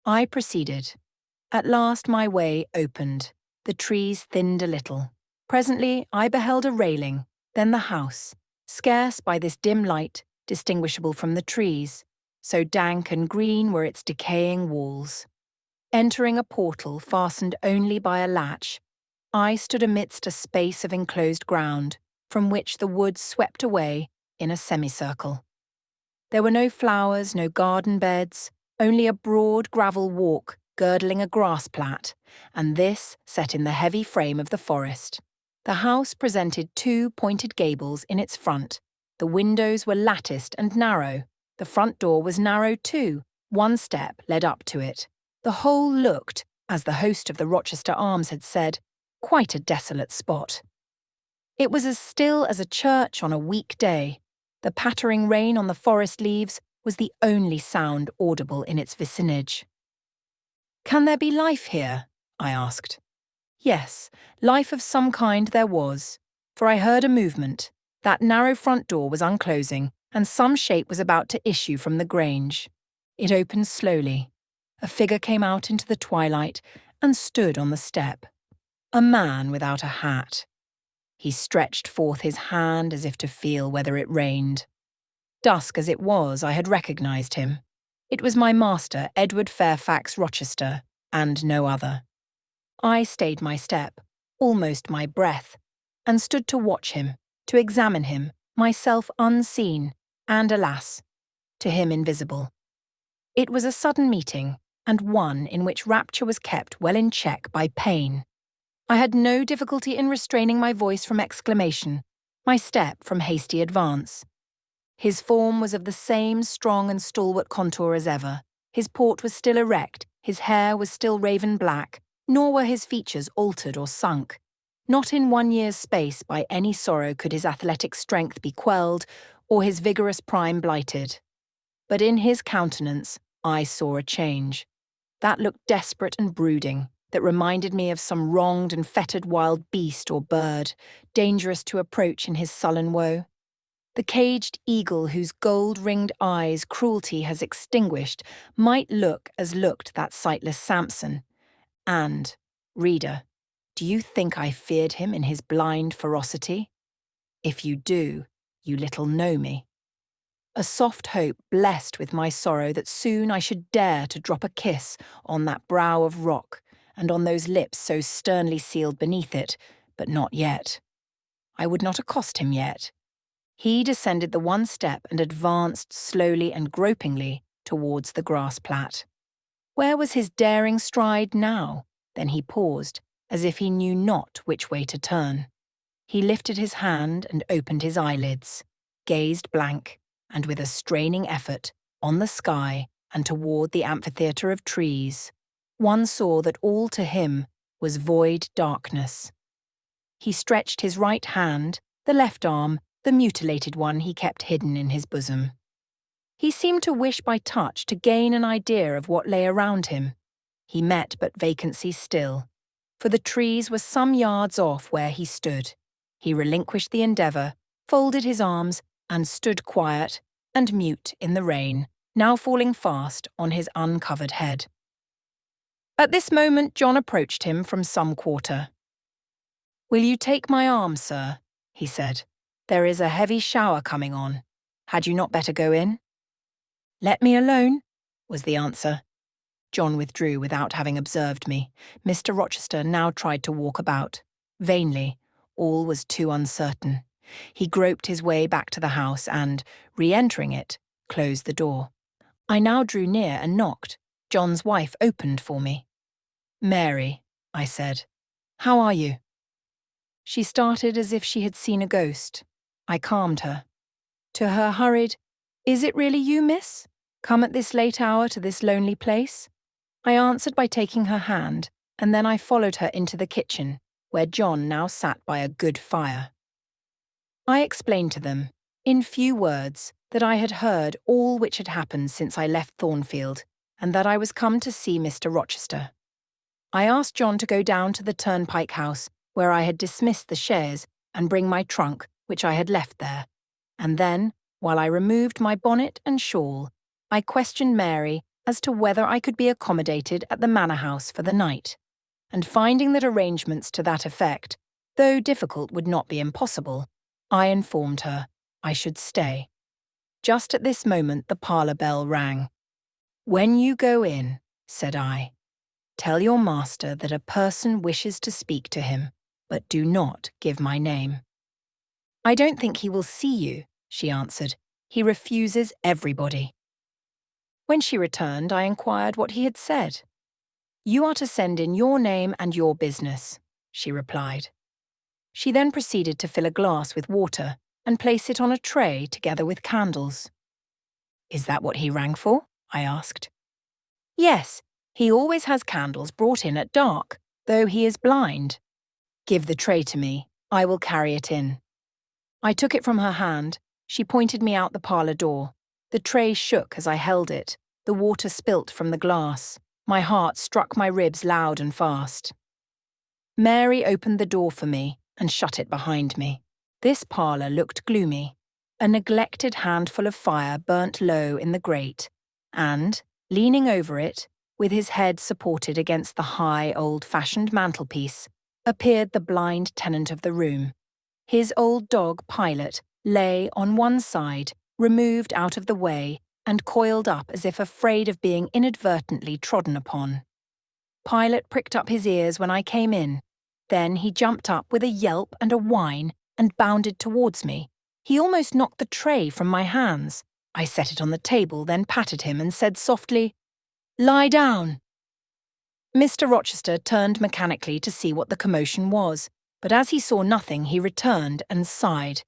[SPEAKER 1] I proceeded. At last my way opened. The trees thinned a little. Presently I beheld a railing, then the house, scarce by this dim light distinguishable from the trees, so dank and green were its decaying walls. Entering a portal fastened only by a latch, I stood amidst a space of enclosed ground, from which the woods swept away in a semicircle. There were no flowers, no garden beds, only a broad gravel walk girdling a grass plat, and this set in the heavy frame of the forest. The house presented 2 pointed gables in its front. The windows were latticed and narrow. The front door was narrow too. 1 step led up to it. The whole looked, as the host of the Rochester Arms had said, quite a desolate spot. It was as still as a church on a week day. The pattering rain on the forest leaves was the only sound audible in its vicinage. "Can there be life here?" I asked. Yes, life of some kind there was, for I heard a movement. That narrow front door was unclosing, and some shape was about to issue from the grange. It opened slowly. A figure came out into the twilight and stood on the step. A man without a hat. He stretched forth his hand as if to feel whether it rained. Dusk as it was, I had recognised him. It was my master, Edward Fairfax Rochester, and no other. I stayed my step, almost my breath, and stood to watch him, to examine him, myself unseen, and alas, to him invisible. It was a sudden meeting, and one in which rapture was kept well in check by pain. I had no difficulty in restraining my voice from exclamation, my step from hasty advance. His form was of the same strong and stalwart contour as ever. His port was still erect, his hair was still raven black, nor were his features altered or sunk. Not in 1 year's space by any sorrow could his athletic strength be quelled, or his vigorous prime blighted. But in his countenance I saw a change. That looked desperate and brooding, that reminded me of some wronged and fettered wild beast or bird, dangerous to approach in his sullen woe. The caged eagle whose gold-ringed eyes cruelty has extinguished might look as looked that sightless Samson. And, reader, do you think I feared him in his blind ferocity? If you do, you little know me. A soft hope blessed with my sorrow that soon I should dare to drop a kiss on that brow of rock and on those lips so sternly sealed beneath it, but not yet. I would not accost him yet. He descended the 1 step and advanced slowly and gropingly towards the grass plat. Where was his daring stride now? Then he paused, as if he knew not which way to turn. He lifted his hand and opened his eyelids, gazed blank, and with a straining effort, on the sky and toward the amphitheatre of trees. One saw that all to him was void darkness. He stretched his right hand, the left arm, the mutilated one he kept hidden in his bosom. He seemed to wish by touch to gain an idea of what lay around him. He met but vacancy still, for the trees were some yards off where he stood. He relinquished the endeavour, folded his arms, and stood quiet and mute in the rain, now falling fast on his uncovered head. At this moment John approached him from some quarter. "Will you take my arm, sir?" he said. "There is a heavy shower coming on. Had you not better go in?" "Let me alone," was the answer. John withdrew without having observed me. Mr. Rochester now tried to walk about. Vainly, all was too uncertain. He groped his way back to the house and, re-entering it, closed the door. I now drew near and knocked. John's wife opened for me. "Mary," I said, "how are you?" She started as if she had seen a ghost. I calmed her. To her hurried, "Is it really you, miss? Come at this late hour to this lonely place?" I answered by taking her hand, and then I followed her into the kitchen, where John now sat by a good fire. I explained to them, in few words, that I had heard all which had happened since I left Thornfield, and that I was come to see Mr. Rochester. I asked John to go down to the turnpike house, where I had dismissed the chaise, and bring my trunk, which I had left there. And then, while I removed my bonnet and shawl, I questioned Mary as to whether I could be accommodated at the manor house for the night, and finding that arrangements to that effect, though difficult, would not be impossible, I informed her I should stay. Just at this moment the parlour bell rang. "When you go in," said I, "tell your master that a person wishes to speak to him, but do not give my name." "I don't think he will see you," she answered. "He refuses everybody." When she returned, I inquired what he had said. "You are to send in your name and your business," she replied. She then proceeded to fill a glass with water and place it on a tray together with candles. "Is that what he rang for?" I asked. "Yes, he always has candles brought in at dark, though he is blind." "Give the tray to me. I will carry it in." I took it from her hand. She pointed me out the parlour door. The tray shook as I held it. The water spilt from the glass. My heart struck my ribs loud and fast. Mary opened the door for me and shut it behind me. This parlour looked gloomy. A neglected handful of fire burnt low in the grate, and, leaning over it, with his head supported against the high, old-fashioned mantelpiece, appeared the blind tenant of the room. His old dog, Pilot, lay on one side, removed out of the way, and coiled up as if afraid of being inadvertently trodden upon. Pilot pricked up his ears when I came in. Then he jumped up with a yelp and a whine and bounded towards me. He almost knocked the tray from my hands. I set it on the table, then patted him and said softly, "Lie down." Mr. Rochester turned mechanically to see what the commotion was, but as he saw nothing, he returned and sighed.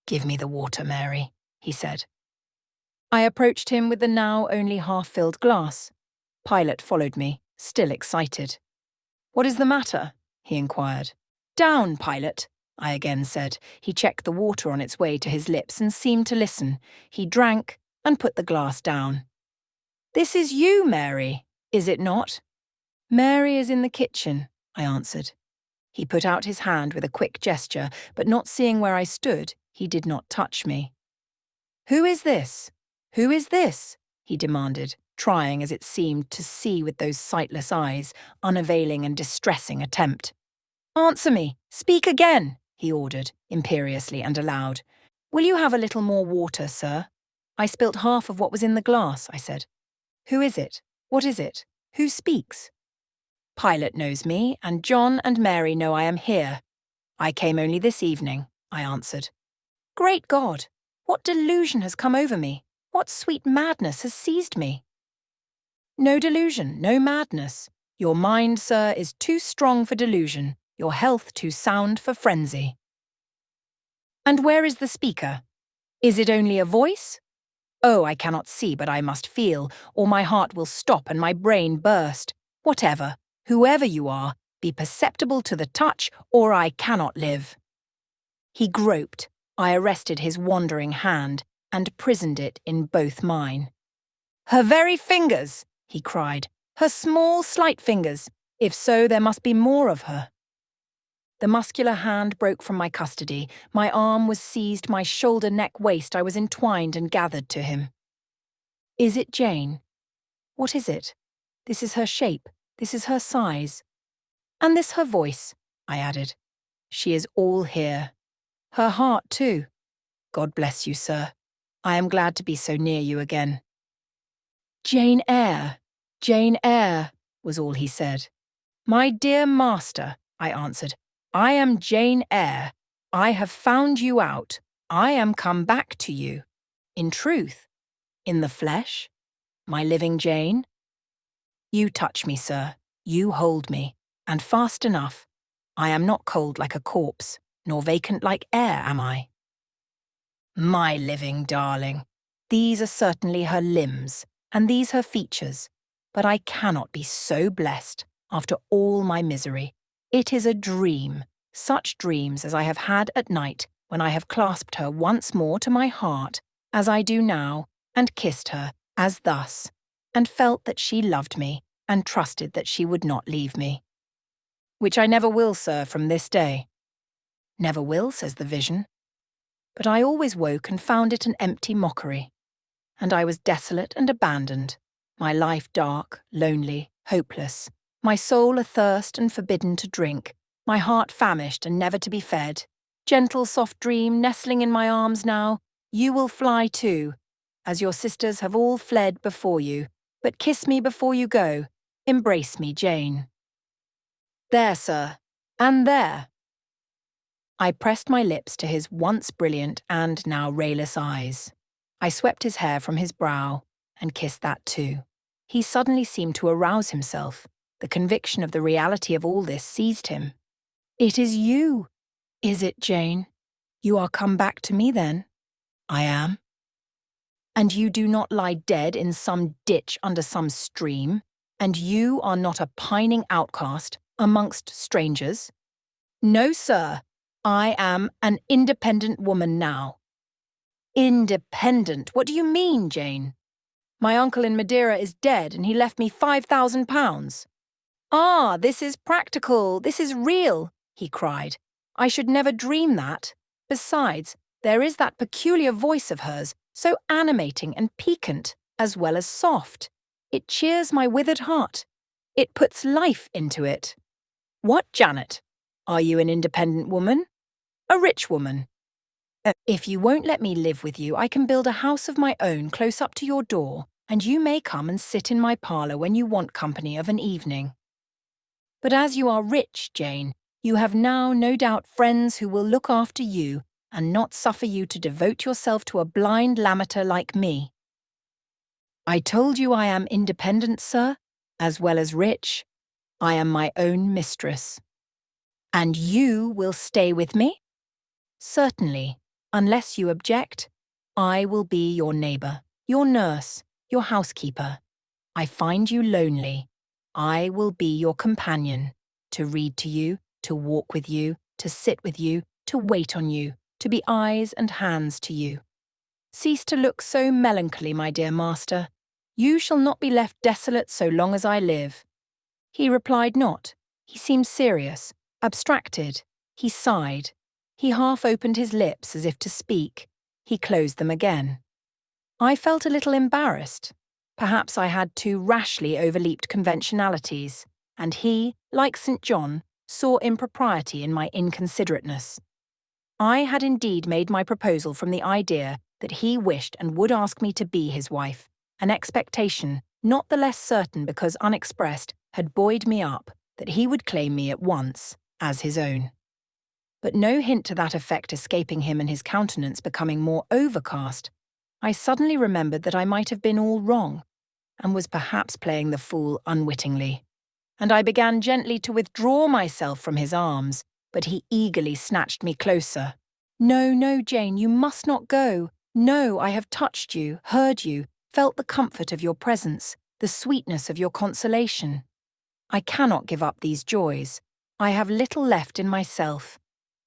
[SPEAKER 1] "Give me the water, Mary," he said. I approached him with the now only half-filled glass. Pilot followed me, still excited. "What is the matter?" he inquired. "Down, Pilot," I again said. He checked the water on its way to his lips and seemed to listen. He drank and put the glass down. "This is you, Mary, is it not?" "Mary is in the kitchen," I answered. He put out his hand with a quick gesture, but not seeing where I stood, he did not touch me. "Who is this? Who is this?" he demanded, trying, as it seemed, to see with those sightless eyes, unavailing and distressing attempt. "Answer me! Speak again!" he ordered, imperiously and aloud. "Will you have a little more water, sir?" "I spilt half of what was in the glass," I said. "Who is it? What is it? Who speaks?" "Pilot knows me, and John and Mary know I am here. I came only this evening," I answered. "Great God! What delusion has come over me? What sweet madness has seized me?" "No delusion, no madness. Your mind, sir, is too strong for delusion, your health too sound for frenzy." "And where is the speaker? Is it only a voice? Oh, I cannot see, but I must feel, or my heart will stop and my brain burst. Whatever, whoever you are, be perceptible to the touch, or I cannot live." He groped. I arrested his wandering hand. and prisoned it in both mine. "Her very fingers!" he cried. "Her small, slight fingers! If so, there must be more of her." The muscular hand broke from my custody. My arm was seized, my shoulder, neck, waist. I was entwined and gathered to him. "Is it Jane? What is it? This is her shape. This is her size. And this her voice," I added. "She is all here. Her heart, too. God bless you, sir. I am glad to be so near you again." "Jane Eyre, Jane Eyre," was all he said. "My dear master," I answered, "I am Jane Eyre. I have found you out. I am come back to you. In truth, in the flesh, my living Jane. You touch me, sir. You hold me, and fast enough. I am not cold like a corpse, nor vacant like air, am I? My living darling. These are certainly her limbs, and these her features, but I cannot be so blessed after all my misery. It is a dream, such dreams as I have had at night when I have clasped her once more to my heart, as I do now, and kissed her, as thus, and felt that she loved me, and trusted that she would not leave me. Which I never will, sir, from this day. Never will, says the vision. But I always woke and found it an empty mockery. And I was desolate and abandoned, my life dark, lonely, hopeless, my soul athirst and forbidden to drink, my heart famished and never to be fed. Gentle, soft dream, nestling in my arms now, you will fly too, as your sisters have all fled before you. But kiss me before you go. Embrace me, Jane. There, sir, and there. I pressed my lips to his once brilliant and now rayless eyes. I swept his hair from his brow and kissed that too. He suddenly seemed to arouse himself. The conviction of the reality of all this seized him. "It is you, is it, Jane? You are come back to me, then?" "I am." "And you do not lie dead in some ditch under some stream? And you are not a pining outcast amongst strangers?" "No, sir. I am an independent woman now." "Independent? What do you mean, Jane?" "My uncle in Madeira is dead, and he left me £5,000. "Ah, this is practical, this is real," he cried. "I should never dream that. Besides, there is that peculiar voice of hers, so animating and piquant, as well as soft. It cheers my withered heart. It puts life into it. What, Janet? Are you an independent woman? A rich woman? If you won't let me live with you, I can build a house of my own close up to your door, and you may come and sit in my parlour when you want company of an evening. But as you are rich, Jane, you have now no doubt friends who will look after you and not suffer you to devote yourself to a blind lamenter like me." "I told you I am independent, sir, as well as rich. I am my own mistress." "And you will stay with me?" "Certainly, unless you object. I will be your neighbour, your nurse, your housekeeper. I find you lonely. I will be your companion, to read to you, to walk with you, to sit with you, to wait on you, to be eyes and hands to you. Cease to look so melancholy, my dear master. You shall not be left desolate so long as I live." He replied not. He seemed serious, abstracted. He sighed. He half opened his lips as if to speak. He closed them again. I felt a little embarrassed. Perhaps I had too rashly overleaped conventionalities, and he, like St. John, saw impropriety in my inconsiderateness. I had indeed made my proposal from the idea that he wished and would ask me to be his wife, an expectation, not the less certain because unexpressed, had buoyed me up, that he would claim me at once as his own. But no hint to that effect escaping him and his countenance becoming more overcast, I suddenly remembered that I might have been all wrong, and was perhaps playing the fool unwittingly. And I began gently to withdraw myself from his arms, but he eagerly snatched me closer. "No, no, Jane, you must not go. No, I have touched you, heard you, felt the comfort of your presence, the sweetness of your consolation. I cannot give up these joys. I have little left in myself.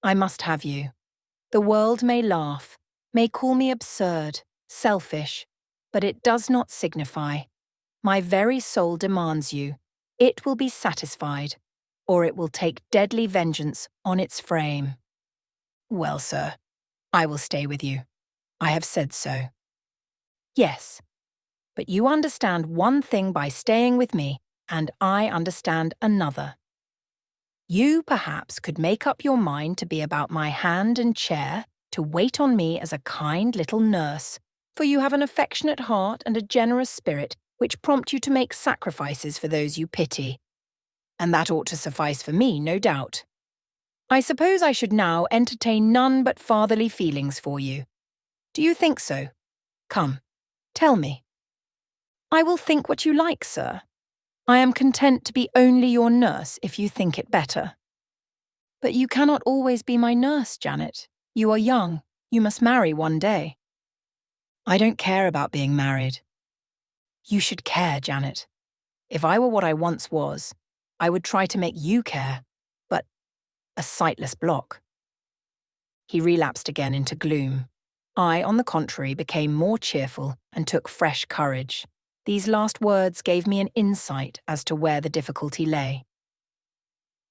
[SPEAKER 1] I must have you. The world may laugh, may call me absurd, selfish, but it does not signify. My very soul demands you. It will be satisfied, or it will take deadly vengeance on its frame. Well, sir, I will stay with you. I have said so. Yes, but you understand one thing by staying with me, and I understand another. You perhaps could make up your mind to be about my hand and chair, to wait on me as a kind little nurse, for you have an affectionate heart and a generous spirit which prompt you to make sacrifices for those you pity. And that ought to suffice for me, no doubt. I suppose I should now entertain none but fatherly feelings for you. Do you think so? Come, tell me. I will think what you like, sir. I am content to be only your nurse if you think it better. But you cannot always be my nurse, Janet. You are young. You must marry one day. I don't care about being married. You should care, Janet. If I were what I once was, I would try to make you care, but a sightless block. He relapsed again into gloom. I, on the contrary, became more cheerful and took fresh courage. These last words gave me an insight as to where the difficulty lay.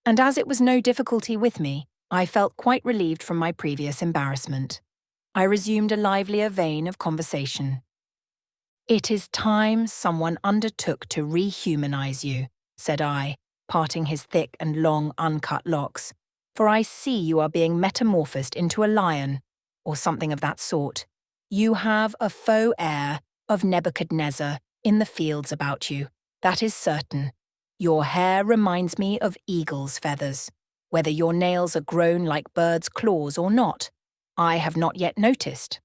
[SPEAKER 1] And as it was no difficulty with me, I felt quite relieved from my previous embarrassment. I resumed a livelier vein of conversation. It is time someone undertook to rehumanize you, said I, parting his thick and long uncut locks, for I see you are being metamorphosed into a lion, or something of that sort. You have a faux air of Nebuchadnezzar in the fields about you, that is certain. Your hair reminds me of eagle's feathers. Whether your nails are grown like birds' claws or not, I have not yet noticed.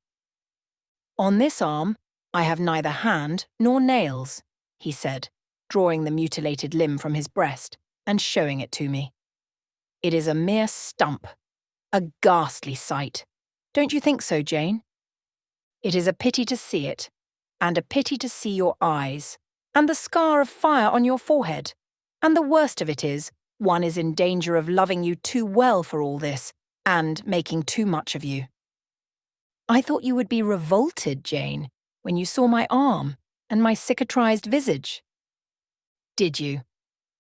[SPEAKER 1] On this arm, I have neither hand nor nails, he said, drawing the mutilated limb from his breast and showing it to me. It is a mere stump, a ghastly sight. Don't you think so, Jane? It is a pity to see it, and a pity to see your eyes, and the scar of fire on your forehead. And the worst of it is, one is in danger of loving you too well for all this, and making too much of you. I thought you would be revolted, Jane, when you saw my arm and my cicatrized visage. Did you?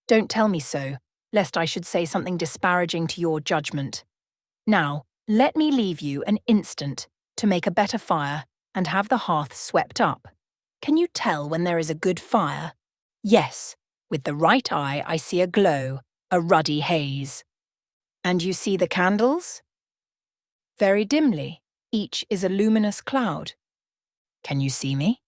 [SPEAKER 1] Don't tell me so, lest I should say something disparaging to your judgment. Now, let me leave you an instant to make a better fire and have the hearth swept up. Can you tell when there is a good fire? Yes, with the right eye I see a glow, a ruddy haze. And you see the candles? Very dimly. Each is a luminous cloud. Can you see me?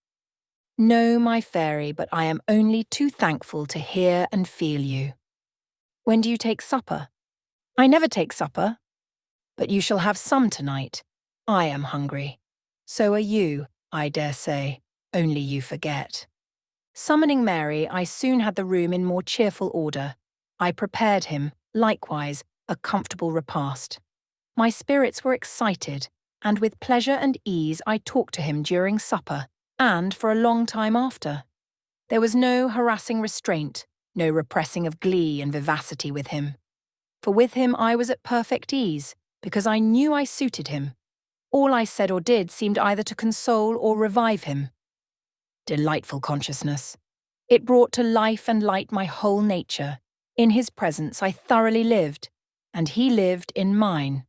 [SPEAKER 1] No, my fairy, but I am only too thankful to hear and feel you. When do you take supper? I never take supper. But you shall have some tonight. I am hungry. So are you, I dare say, only you forget. Summoning Mary, I soon had the room in more cheerful order. I prepared him, likewise, a comfortable repast. My spirits were excited, and with pleasure and ease I talked to him during supper, and for a long time after. There was no harassing restraint, no repressing of glee and vivacity with him. For with him I was at perfect ease, because I knew I suited him. All I said or did seemed either to console or revive him. Delightful consciousness. It brought to life and light my whole nature. In his presence I thoroughly lived, and he lived in mine.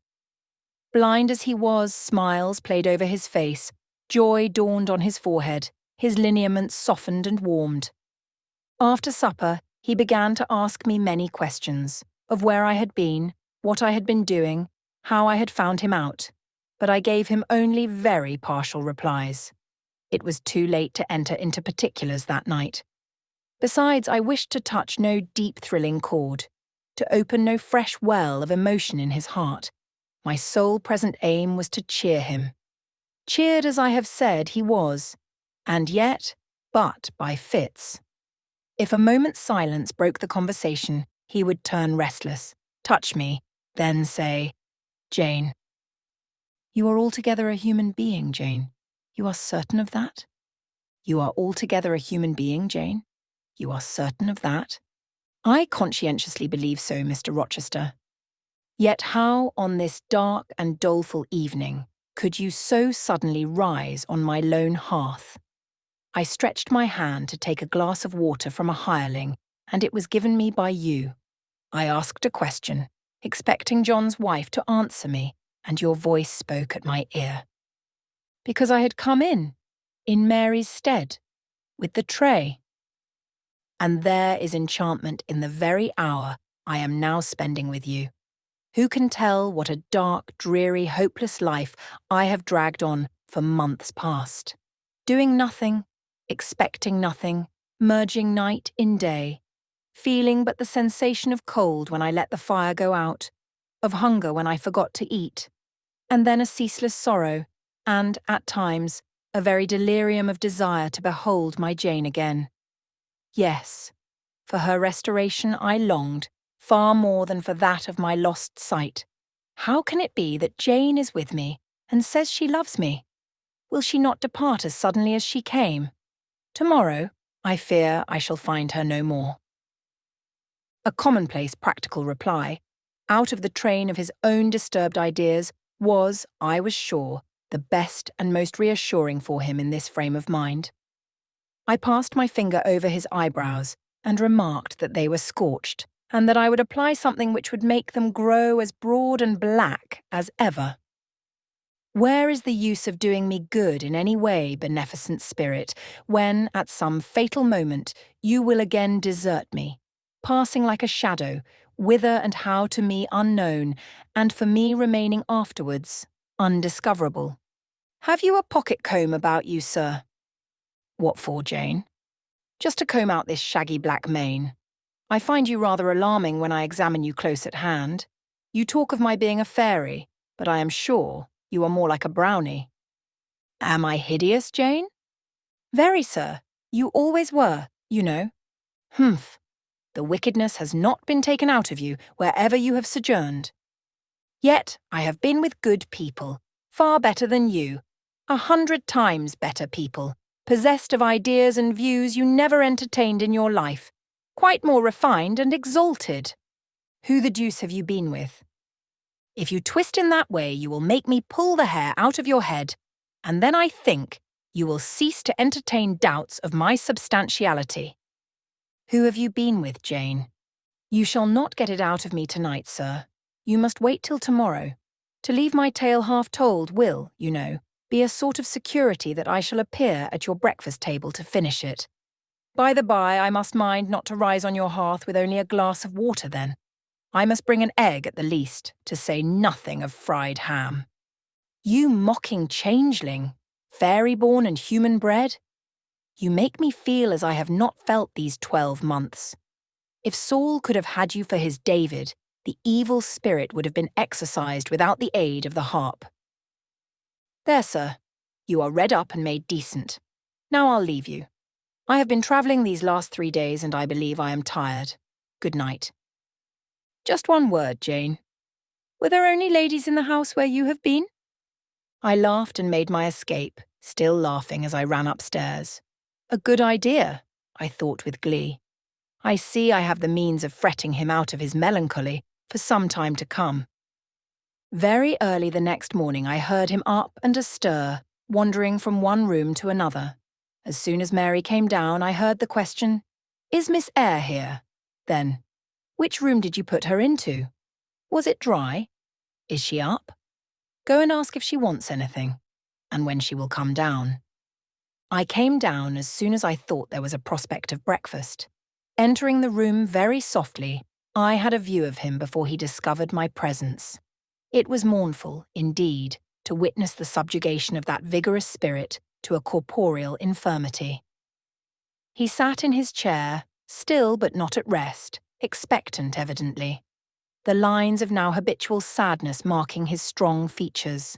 [SPEAKER 1] Blind as he was, smiles played over his face, joy dawned on his forehead, his lineaments softened and warmed. After supper, he began to ask me many questions, of where I had been, what I had been doing, how I had found him out, but I gave him only very partial replies. It was too late to enter into particulars that night. Besides, I wished to touch no deep thrilling chord, to open no fresh well of emotion in his heart. My sole present aim was to cheer him. Cheered, as I have said, he was, and yet, but by fits. If a moment's silence broke the conversation, he would turn restless, touch me, then say, Jane. You are altogether a human being, Jane. You are certain of that? You are altogether a human being, Jane? You are certain of that? I conscientiously believe so, Mr. Rochester. Yet how, on this dark and doleful evening, could you so suddenly rise on my lone hearth? I stretched my hand to take a glass of water from a hireling, and it was given me by you. I asked a question, expecting John's wife to answer me, and your voice spoke at my ear. Because I had come in Mary's stead, with the tray. And there is enchantment in the very hour I am now spending with you. Who can tell what a dark, dreary, hopeless life I have dragged on for months past? Doing nothing, expecting nothing, merging night in day, feeling but the sensation of cold when I let the fire go out, of hunger when I forgot to eat, and then a ceaseless sorrow, and, at times, a very delirium of desire to behold my Jane again. Yes, for her restoration I longed, far more than for that of my lost sight. How can it be that Jane is with me and says she loves me? Will she not depart as suddenly as she came? Tomorrow, I fear I shall find her no more. A commonplace practical reply, out of the train of his own disturbed ideas, was, I was sure, the best and most reassuring for him in this frame of mind. I passed my finger over his eyebrows and remarked that they were scorched, and that I would apply something which would make them grow as broad and black as ever. Where is the use of doing me good in any way, beneficent spirit, when, at some fatal moment, you will again desert me, passing like a shadow, whither and how to me unknown, and for me remaining afterwards undiscoverable? Have you a pocket-comb about you, sir? What for, Jane? Just to comb out this shaggy black mane. I find you rather alarming when I examine you close at hand. You talk of my being a fairy, but I am sure you are more like a brownie. Am I hideous, Jane? Very, sir. You always were, you know. Humph. The wickedness has not been taken out of you wherever you have sojourned. Yet I have been with good people, far better than you, 100 times better people, possessed of ideas and views you never entertained in your life, quite more refined and exalted. Who the deuce have you been with? If you twist in that way, you will make me pull the hair out of your head, and then I think you will cease to entertain doubts of my substantiality. Who have you been with, Jane? You shall not get it out of me tonight, sir. You must wait till tomorrow. To leave my tale half told will, you know, be a sort of security that I shall appear at your breakfast table to finish it. By the by, I must mind not to rise on your hearth with only a glass of water then. I must bring an egg at the least, to say nothing of fried ham. You mocking changeling, fairy-born and human-bred? You make me feel as I have not felt these 12 months. If Saul could have had you for his David, the evil spirit would have been exorcised without the aid of the harp. There, sir. You are read up and made decent. Now I'll leave you. I have been travelling these last 3 days and I believe I am tired. Good night. Just one word, Jane. Were there only ladies in the house where you have been? I laughed and made my escape, still laughing as I ran upstairs. A good idea, I thought with glee. I see I have the means of fretting him out of his melancholy for some time to come. Very early the next morning I heard him up and astir, wandering from one room to another. As soon as Mary came down, I heard the question, "Is Miss Eyre here?" Then, "Which room did you put her into? Was it dry? Is she up? Go and ask if she wants anything, and when she will come down." I came down as soon as I thought there was a prospect of breakfast. Entering the room very softly, I had a view of him before he discovered my presence. It was mournful, indeed, to witness the subjugation of that vigorous spirit to a corporeal infirmity. He sat in his chair, still but not at rest, expectant evidently, the lines of now habitual sadness marking his strong features.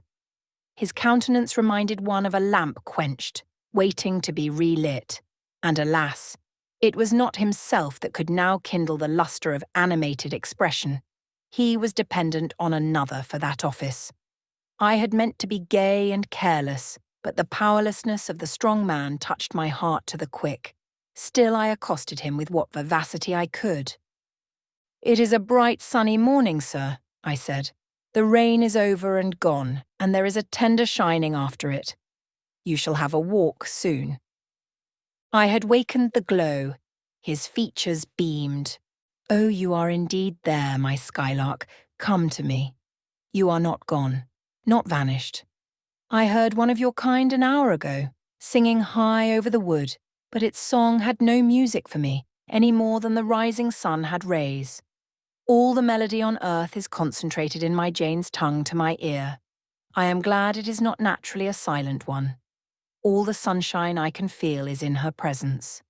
[SPEAKER 1] His countenance reminded one of a lamp quenched, waiting to be relit, and alas, it was not himself that could now kindle the lustre of animated expression. He was dependent on another for that office. I had meant to be gay and careless, but the powerlessness of the strong man touched my heart to the quick. Still I accosted him with what vivacity I could. "It is a bright sunny morning, sir," I said. The rain is over and gone, and there is a tender shining after it. You shall have a walk soon." I had wakened the glow. His features beamed. "Oh, you are indeed there, my skylark. Come to me. You are not gone, not vanished. I heard one of your kind an hour ago, singing high over the wood, but its song had no music for me, any more than the rising sun had rays. All the melody on earth is concentrated in my Jane's tongue to my ear. I am glad it is not naturally a silent one. All the sunshine I can feel is in her presence."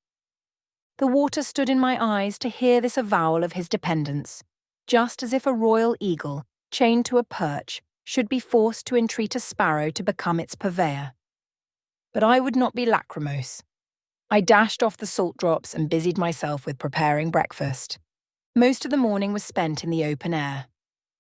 [SPEAKER 1] The water stood in my eyes to hear this avowal of his dependence, just as if a royal eagle, chained to a perch, should be forced to entreat a sparrow to become its purveyor. But I would not be lachrymose. I dashed off the salt drops and busied myself with preparing breakfast. Most of the morning was spent in the open air.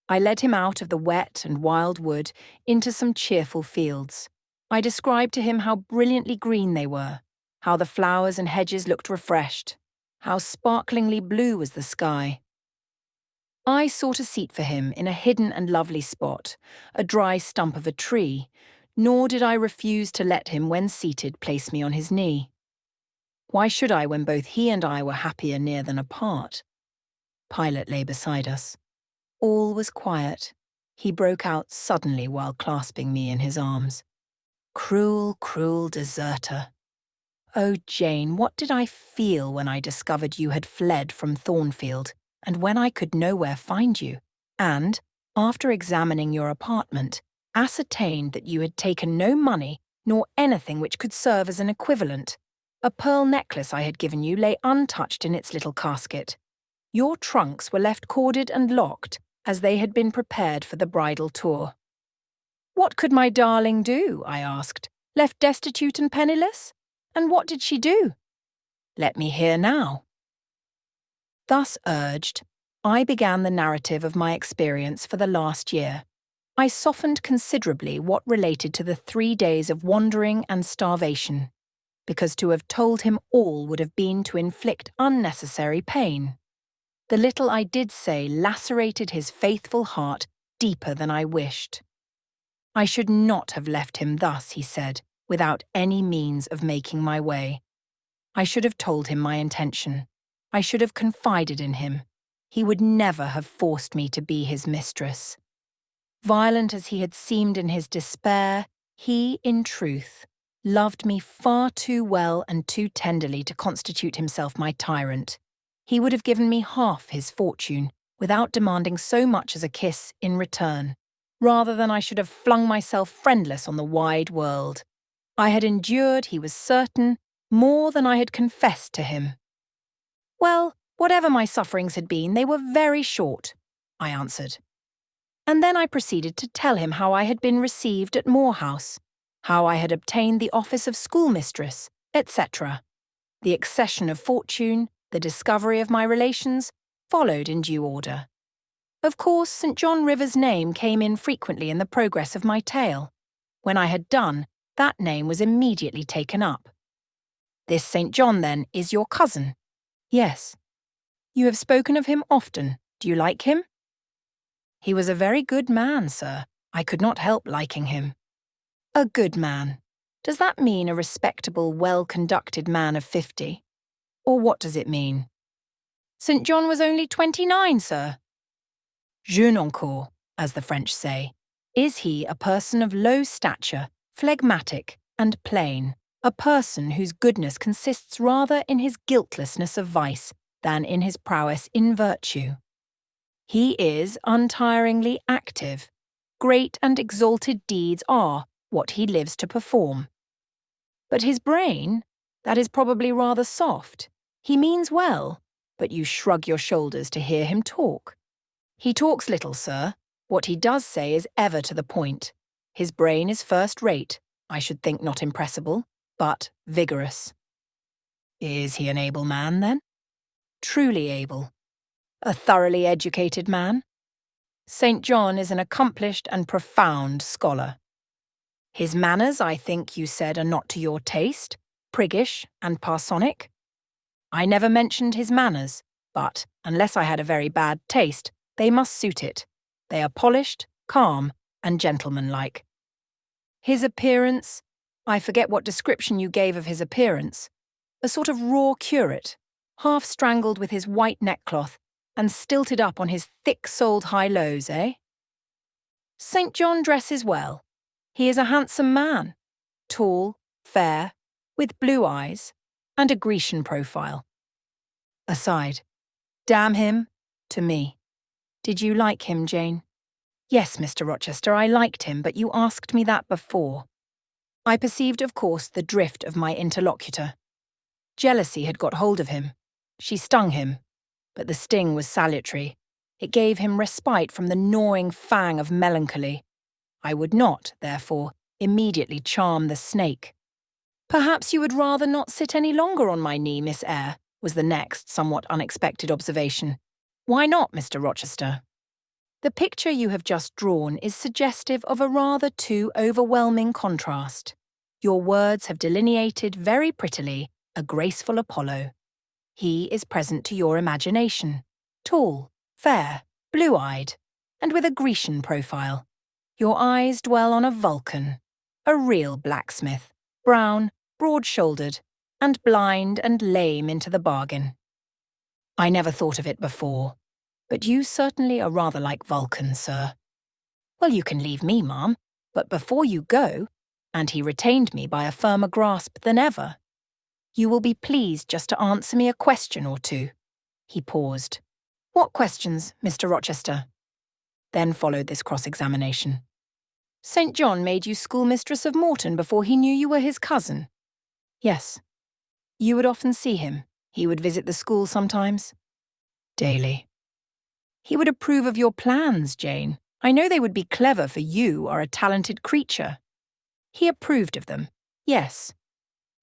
[SPEAKER 1] I led him out of the wet and wild wood into some cheerful fields. I described to him how brilliantly green they were, how the flowers and hedges looked refreshed, how sparklingly blue was the sky. I sought a seat for him in a hidden and lovely spot, a dry stump of a tree, nor did I refuse to let him, when seated, place me on his knee. Why should I when both he and I were happier near than apart? Pilot lay beside us. All was quiet. He broke out suddenly while clasping me in his arms. "Cruel, cruel deserter. Oh, Jane, what did I feel when I discovered you had fled from Thornfield, and when I could nowhere find you, and, after examining your apartment, ascertained that you had taken no money nor anything which could serve as an equivalent. A pearl necklace I had given you lay untouched in its little casket. Your trunks were left corded and locked, as they had been prepared for the bridal tour." "What could my darling do?" I asked. "Left destitute and penniless? And what did she do?" "Let me hear now." Thus urged, I began the narrative of my experience for the last year. I softened considerably what related to the 3 days of wandering and starvation, because to have told him all would have been to inflict unnecessary pain. The little I did say lacerated his faithful heart deeper than I wished. I should not have left him thus, he said, without any means of making my way. I should have told him my intention. I should have confided in him. He would never have forced me to be his mistress. Violent as he had seemed in his despair, he, in truth, loved me far too well and too tenderly to constitute himself my tyrant. He would have given me half his fortune, without demanding so much as a kiss in return, rather than I should have flung myself friendless on the wide world. I had endured, he was certain, more than I had confessed to him. "Well, whatever my sufferings had been, they were very short," I answered. And then I proceeded to tell him how I had been received at Moor House, how I had obtained the office of schoolmistress, etc. The accession of fortune, the discovery of my relations, followed in due order. Of course, St. John River's name came in frequently in the progress of my tale. When I had done, that name was immediately taken up. "This St. John, then, is your cousin?" "Yes." "You have spoken of him often. Do you like him?" "He was a very good man, sir. I could not help liking him." "A good man. Does that mean a respectable, well-conducted man of 50? Or what does it mean?" "St. John was only 29, sir." "Jeune encore, as the French say. Is he a person of low stature, phlegmatic, and plain, a person whose goodness consists rather in his guiltlessness of vice than in his prowess in virtue?" "He is untiringly active. Great and exalted deeds are what he lives to perform." "But his brain? That is probably rather soft. He means well, but you shrug your shoulders to hear him talk." "He talks little, sir. What he does say is ever to the point. His brain is first-rate, I should think not impressible, but vigorous." "Is he an able man, then?" "Truly able." "A thoroughly educated man?" "St. John is an accomplished and profound scholar." "His manners, I think you said, are not to your taste, priggish and parsonic?" "I never mentioned his manners, but, unless I had a very bad taste, they must suit it. They are polished, calm and gentlemanlike. His appearance, I forget what description you gave of his appearance, a sort of raw curate, half strangled with his white neckcloth and stilted up on his thick-soled high-lows, eh? St. John dresses well. He is a handsome man, tall, fair, with blue eyes, and a Grecian profile. Aside, damn him, to me. Did you like him, Jane? Yes, Mr. Rochester, I liked him, but you asked me that before. I perceived, of course, the drift of my interlocutor. Jealousy had got hold of him. She stung him, but the sting was salutary. It gave him respite from the gnawing fang of melancholy. I would not, therefore, immediately charm the snake. Perhaps you would rather not sit any longer on my knee, Miss Eyre, was the next somewhat unexpected observation. Why not, Mr. Rochester? The picture you have just drawn is suggestive of a rather too overwhelming contrast. Your words have delineated very prettily a graceful Apollo. He is present to your imagination, tall, fair, blue-eyed, and with a Grecian profile. Your eyes dwell on a Vulcan, a real blacksmith, brown, broad-shouldered, and blind and lame into the bargain. I never thought of it before, but you certainly are rather like Vulcan, sir. Well, you can leave me, ma'am, but before you go, and he retained me by a firmer grasp than ever, you will be pleased just to answer me a question or two. He paused. What questions, Mr. Rochester? Then followed this cross-examination. St. John made you schoolmistress of Morton before he knew you were his cousin? Yes. You would often see him. He would visit the school sometimes? Daily. He would approve of your plans, Jane. I know they would be clever, for you are a talented creature. He approved of them, yes.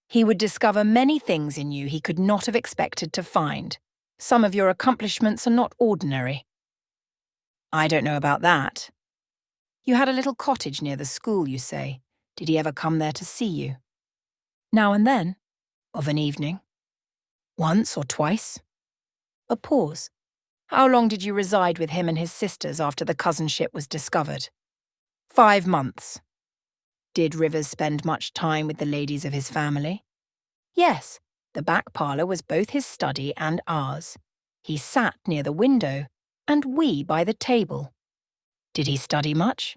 [SPEAKER 1] He would discover many things in you he could not have expected to find. Some of your accomplishments are not ordinary. I don't know about that. You had a little cottage near the school, you say. Did he ever come there to see you? Now and then. Of an evening. Once or twice. A pause. How long did you reside with him and his sisters after the cousinship was discovered? 5 months. Did Rivers spend much time with the ladies of his family? Yes, the back parlour was both his study and ours. He sat near the window, and we by the table. Did he study much?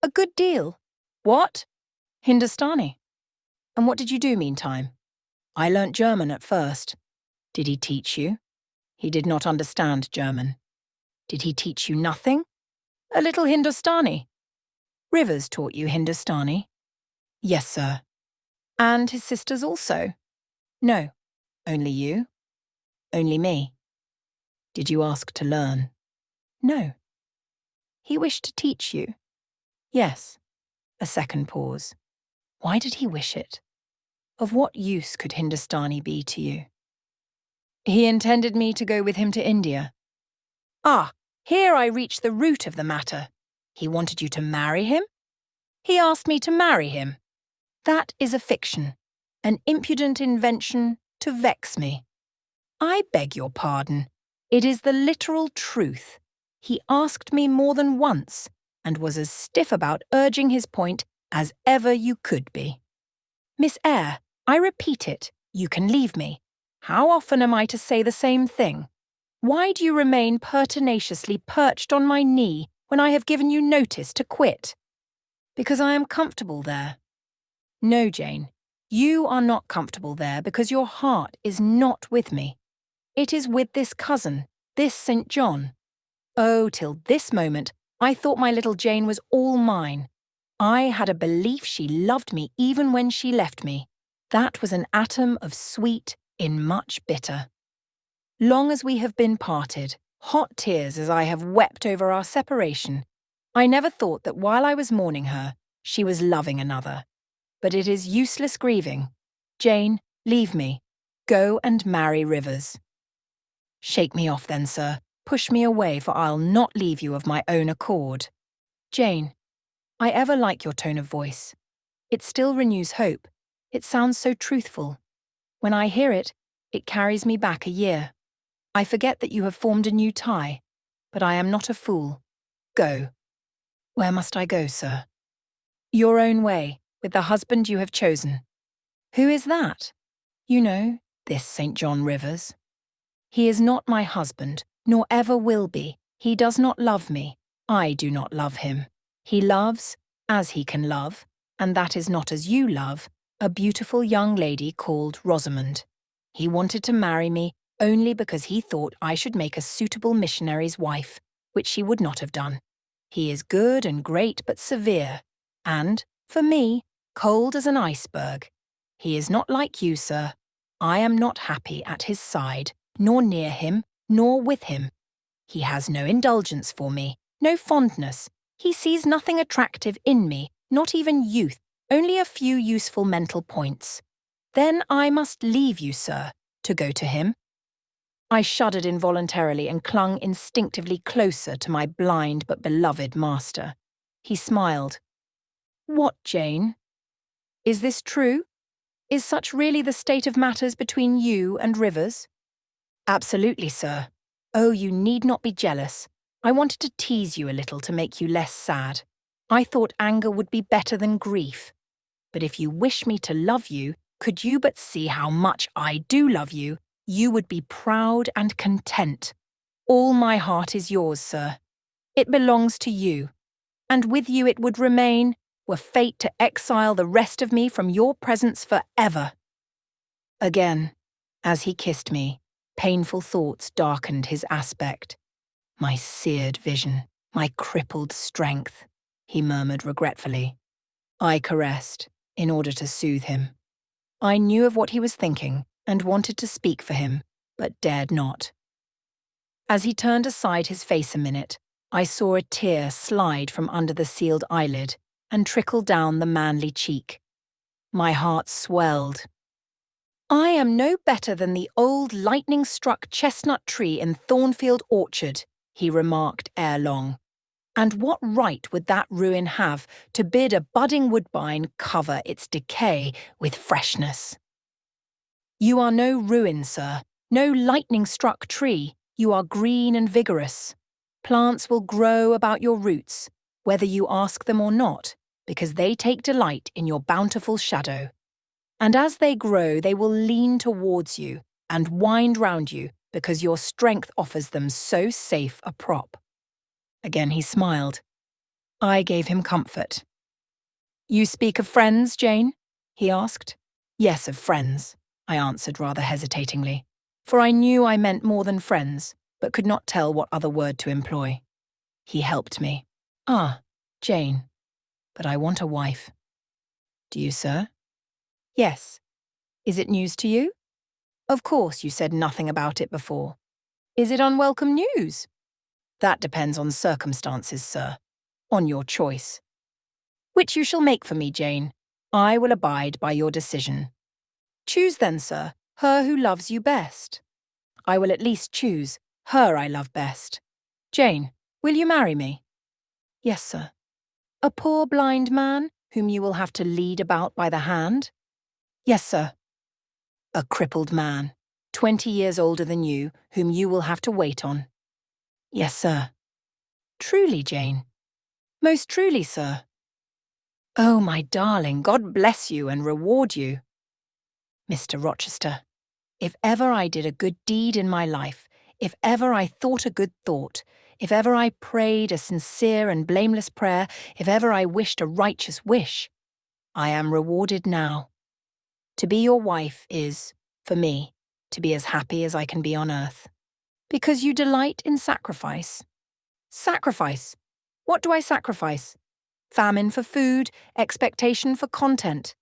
[SPEAKER 1] A good deal. What? Hindustani. And what did you do meantime? I learnt German at first. Did he teach you? He did not understand German. Did he teach you nothing? A little Hindustani. Rivers taught you Hindustani? Yes, sir. And his sisters also? No. Only you? Only me. Did you ask to learn? No. He wished to teach you? Yes. A second pause. Why did he wish it? Of what use could Hindustani be to you? He intended me to go with him to India. Ah, here I reach the root of the matter. He wanted you to marry him? He asked me to marry him. That is a fiction, an impudent invention to vex me. I beg your pardon. It is the literal truth. He asked me more than once, and was as stiff about urging his point as ever you could be. Miss Eyre, I repeat it, you can leave me. How often am I to say the same thing? Why do you remain pertinaciously perched on my knee when I have given you notice to quit? Because I am comfortable there. No, Jane, you are not comfortable there because your heart is not with me. It is with this cousin, this St. John. Oh, till this moment, I thought my little Jane was all mine. I had a belief she loved me even when she left me. That was an atom of sweet in much bitter. Long as we have been parted, hot tears as I have wept over our separation, I never thought that while I was mourning her, she was loving another. But it is useless grieving. Jane, leave me. Go and marry Rivers. Shake me off then, sir. Push me away, for I'll not leave you of my own accord. Jane, I ever like your tone of voice. It still renews hope. It sounds so truthful. When I hear it, it carries me back a year. I forget that you have formed a new tie, but I am not a fool. Go. Where must I go, sir? Your own way, with the husband you have chosen. Who is that? You know, this St. John Rivers. He is not my husband, nor ever will be. He does not love me. I do not love him. He loves, as he can love, and that is not as you love, a beautiful young lady called Rosamond. He wanted to marry me only because he thought I should make a suitable missionary's wife, which she would not have done. He is good and great but severe, and, for me, cold as an iceberg. He is not like you, sir. I am not happy at his side, nor near him, nor with him. He has no indulgence for me, no fondness. He sees nothing attractive in me, not even youth, only a few useful mental points. Then I must leave you, sir, to go to him. I shuddered involuntarily and clung instinctively closer to my blind but beloved master. He smiled. What, Jane? Is this true? Is such really the state of matters between you and Rivers? Absolutely, sir. Oh, you need not be jealous. I wanted to tease you a little to make you less sad. I thought anger would be better than grief. But if you wish me to love you, could you but see how much I do love you, you would be proud and content. All my heart is yours, sir. It belongs to you. And with you it would remain, were fate to exile the rest of me from your presence forever. Again, as he kissed me, painful thoughts darkened his aspect. My seared vision, my crippled strength, he murmured regretfully. I caressed, in order to soothe him. I knew of what he was thinking and wanted to speak for him, but dared not. As he turned aside his face a minute, I saw a tear slide from under the sealed eyelid and trickle down the manly cheek. My heart swelled. I am no better than the old lightning-struck chestnut tree in Thornfield orchard, he remarked ere long. And what right would that ruin have to bid a budding woodbine cover its decay with freshness? You are no ruin, sir, no lightning-struck tree. You are green and vigorous. Plants will grow about your roots, whether you ask them or not, because they take delight in your bountiful shadow. And as they grow, they will lean towards you and wind round you because your strength offers them so safe a prop. Again he smiled. I gave him comfort. You speak of friends, Jane? He asked. Yes, of friends, I answered rather hesitatingly, for I knew I meant more than friends, but could not tell what other word to employ. He helped me. Ah, Jane, but I want a wife. Do you, sir? Yes. Is it news to you? Of course you said nothing about it before. Is it unwelcome news? That depends on circumstances, sir. On your choice. Which you shall make for me, Jane. I will abide by your decision. Choose then, sir, her who loves you best. I will at least choose her I love best. Jane, will you marry me? Yes, sir. A poor blind man whom you will have to lead about by the hand? Yes, sir. A crippled man, 20 years older than you, whom you will have to wait on. Yes, sir. Truly, Jane. Most truly, sir. Oh, my darling, God bless you and reward you. Mr. Rochester, if ever I did a good deed in my life, if ever I thought a good thought, if ever I prayed a sincere and blameless prayer, if ever I wished a righteous wish, I am rewarded now. To be your wife is, for me, to be as happy as I can be on earth. Because you delight in sacrifice. Sacrifice? What do I sacrifice? Famine for food, expectation for content.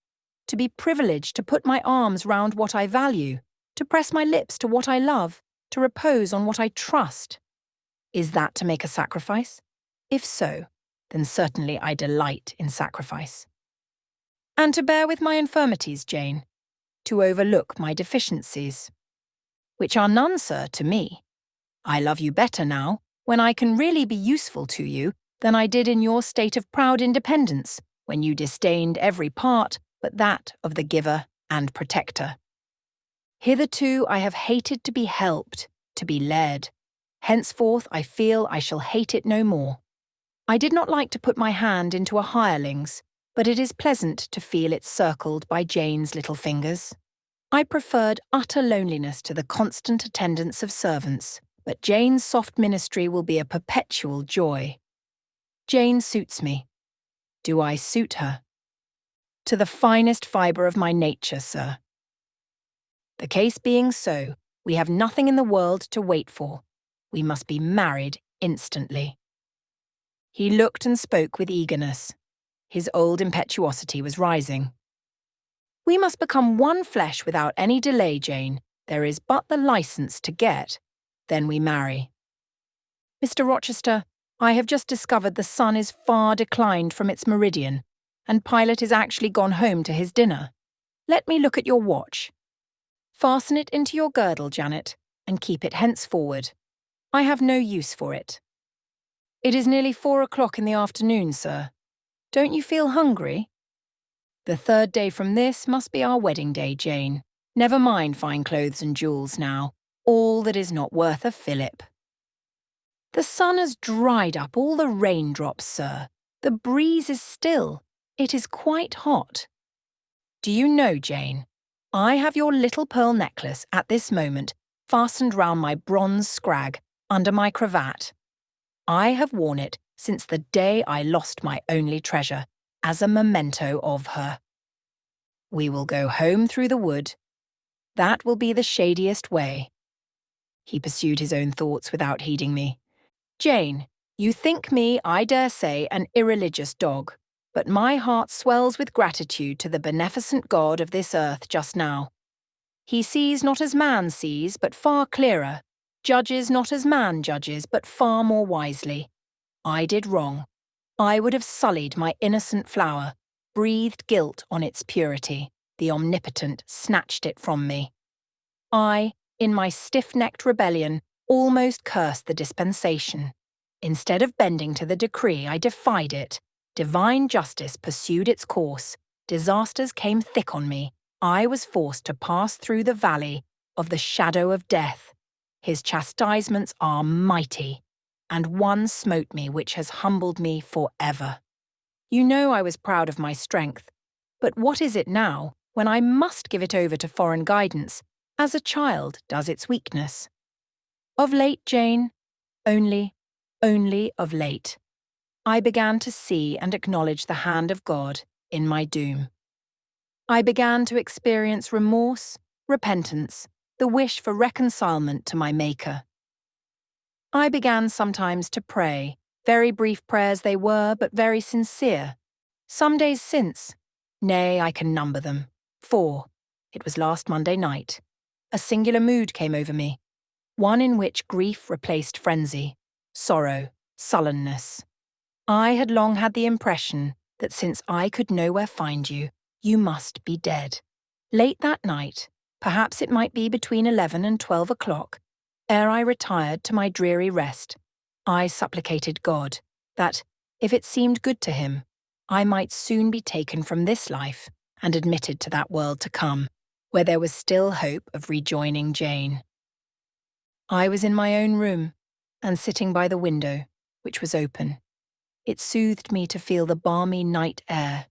[SPEAKER 1] To be privileged to put my arms round what I value, to press my lips to what I love, to repose on what I trust. Is that to make a sacrifice? If so, then certainly I delight in sacrifice. And to bear with my infirmities, Jane. To overlook my deficiencies. Which are none, sir, to me. I love you better now, when I can really be useful to you, than I did in your state of proud independence, when you disdained every part but that of the giver and protector. Hitherto I have hated to be helped, to be led. Henceforth I feel I shall hate it no more. I did not like to put my hand into a hireling's, but it is pleasant to feel it circled by Jane's little fingers. I preferred utter loneliness to the constant attendance of servants, but Jane's soft ministry will be a perpetual joy. Jane suits me. Do I suit her? To the finest fibre of my nature, sir. The case being so, we have nothing in the world to wait for. We must be married instantly. He looked and spoke with eagerness. His old impetuosity was rising. We must become one flesh without any delay, Jane. There is but the licence to get. Then we marry. Mr. Rochester, I have just discovered the sun is far declined from its meridian, and Pilot is actually gone home to his dinner. Let me look at your watch. Fasten it into your girdle, Janet, and keep it henceforward. I have no use for it. It is nearly 4 o'clock in the afternoon, sir. Don't you feel hungry? The 3rd day from this must be our wedding day, Jane. Never mind fine clothes and jewels now. All that is not worth a fillip. The sun has dried up all the raindrops, sir. The breeze is still. It is quite hot. Do you know, Jane, I have your little pearl necklace at this moment fastened round my bronze scrag under my cravat. I have worn it since the day I lost my only treasure, as a memento of her. We will go home through the wood. That will be the shadiest way. He pursued his own thoughts without heeding me. Jane, you think me, I dare say, an irreligious dog, but my heart swells with gratitude to the beneficent God of this earth just now. He sees not as man sees, but far clearer, judges not as man judges, but far more wisely. I did wrong. I would have sullied my innocent flower, breathed guilt on its purity. The Omnipotent snatched it from me. I, in my stiff-necked rebellion, almost cursed the dispensation. Instead of bending to the decree, I defied it. Divine justice pursued its course. Disasters came thick on me. I was forced to pass through the valley of the shadow of death. His chastisements are mighty, and one smote me which has humbled me forever. You know I was proud of my strength, but what is it now, when I must give it over to foreign guidance, as a child does its weakness? Of late, Jane, only of late, I began to see and acknowledge the hand of God in my doom. I began to experience remorse, repentance, the wish for reconcilement to my Maker. I began sometimes to pray, very brief prayers they were, but very sincere. Some days since, nay, I can number them, 4, it was last Monday night, a singular mood came over me, one in which grief replaced frenzy, sorrow, sullenness. I had long had the impression that since I could nowhere find you, you must be dead. Late that night, perhaps it might be between 11 and 12 o'clock, ere I retired to my dreary rest, I supplicated God that, if it seemed good to him, I might soon be taken from this life and admitted to that world to come, where there was still hope of rejoining Jane. I was in my own room, and sitting by the window, which was open. It soothed me to feel the balmy night air,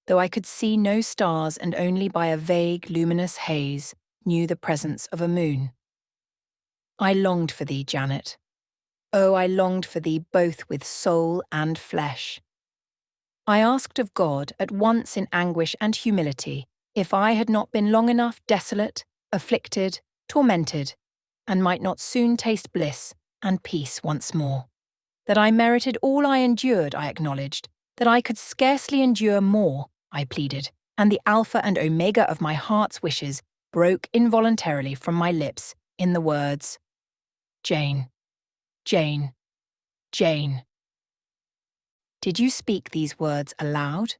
[SPEAKER 1] though I could see no stars and only by a vague, luminous haze knew the presence of a moon. I longed for thee, Janet. Oh, I longed for thee both with soul and flesh. I asked of God, at once in anguish and humility, if I had not been long enough desolate, afflicted, tormented, and might not soon taste bliss and peace once more. That I merited all I endured, I acknowledged. That I could scarcely endure more, I pleaded, and the alpha and omega of my heart's wishes broke involuntarily from my lips in the words, Jane, Jane, Jane. Did you speak these words aloud?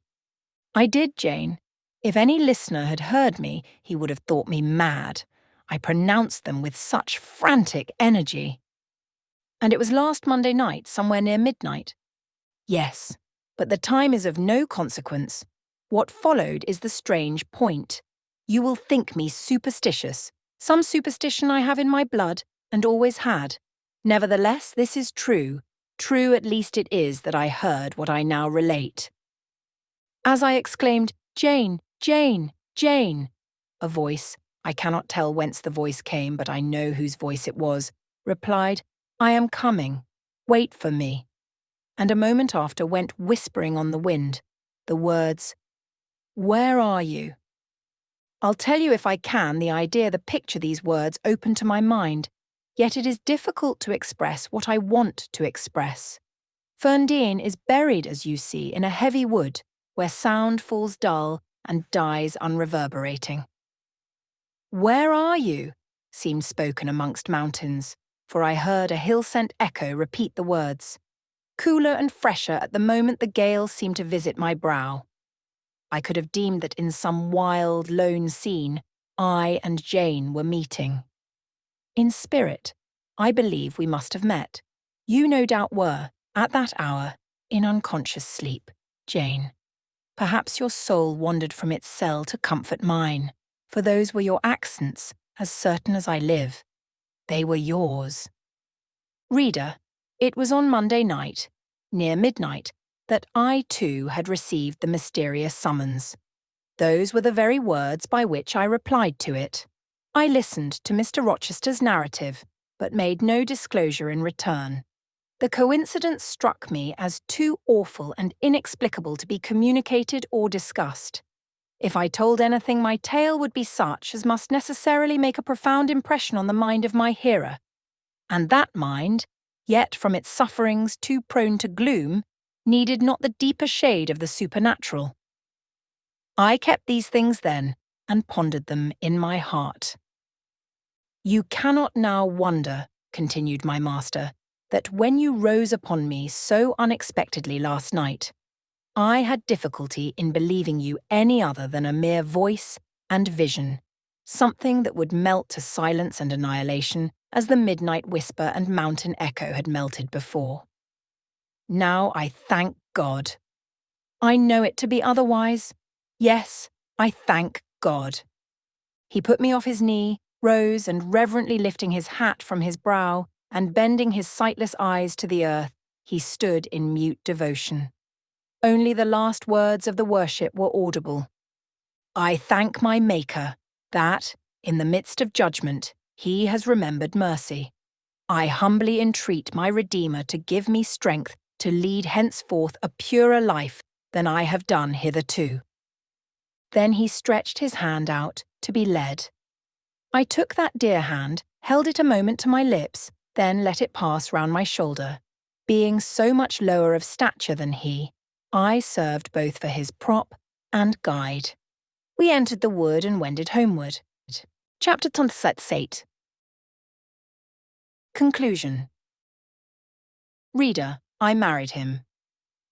[SPEAKER 1] I did, Jane. If any listener had heard me, he would have thought me mad. I pronounced them with such frantic energy. And it was last Monday night, somewhere near midnight. Yes, but the time is of no consequence. What followed is the strange point. You will think me superstitious. Some superstition I have in my blood, and always had. Nevertheless, this is true. True at least it is that I heard what I now relate. As I exclaimed, "Jane, Jane, Jane," a voice, I cannot tell whence the voice came, but I know whose voice it was, replied, "I am coming. Wait for me," and a moment after went whispering on the wind, the words, "Where are you?" I'll tell you if I can the idea the picture these words open to my mind, yet it is difficult to express what I want to express. Ferndean is buried, as you see, in a heavy wood, where sound falls dull and dies unreverberating. "Where are you?" seemed spoken amongst mountains, for I heard a hill-sent echo repeat the words, cooler and fresher at the moment the gale seemed to visit my brow. I could have deemed that in some wild, lone scene, I and Jane were meeting. In spirit, I believe we must have met. You no doubt were, at that hour, in unconscious sleep, Jane. Perhaps your soul wandered from its cell to comfort mine, for those were your accents, as certain as I live. They were yours. Reader, it was on Monday night, near midnight, that I too had received the mysterious summons. Those were the very words by which I replied to it. I listened to Mr. Rochester's narrative, but made no disclosure in return. The coincidence struck me as too awful and inexplicable to be communicated or discussed. If I told anything, my tale would be such as must necessarily make a profound impression on the mind of my hearer. And that mind, yet from its sufferings too prone to gloom, needed not the deeper shade of the supernatural. I kept these things then, and pondered them in my heart. "You cannot now wonder," continued my master, "that when you rose upon me so unexpectedly last night, I had difficulty in believing you any other than a mere voice and vision, something that would melt to silence and annihilation as the midnight whisper and mountain echo had melted before. Now I thank God. I know it to be otherwise. Yes, I thank God." He put me off his knee, rose, and reverently lifting his hat from his brow, and bending his sightless eyes to the earth, he stood in mute devotion. Only the last words of the worship were audible. "I thank my Maker, that, in the midst of judgment, he has remembered mercy. I humbly entreat my Redeemer to give me strength to lead henceforth a purer life than I have done hitherto." Then he stretched his hand out to be led. I took that dear hand, held it a moment to my lips, then let it pass round my shoulder. Being so much lower of stature than he, I served both for his prop and guide. We entered the wood and wended homeward. Chapter 27. Conclusion. Reader, I married him.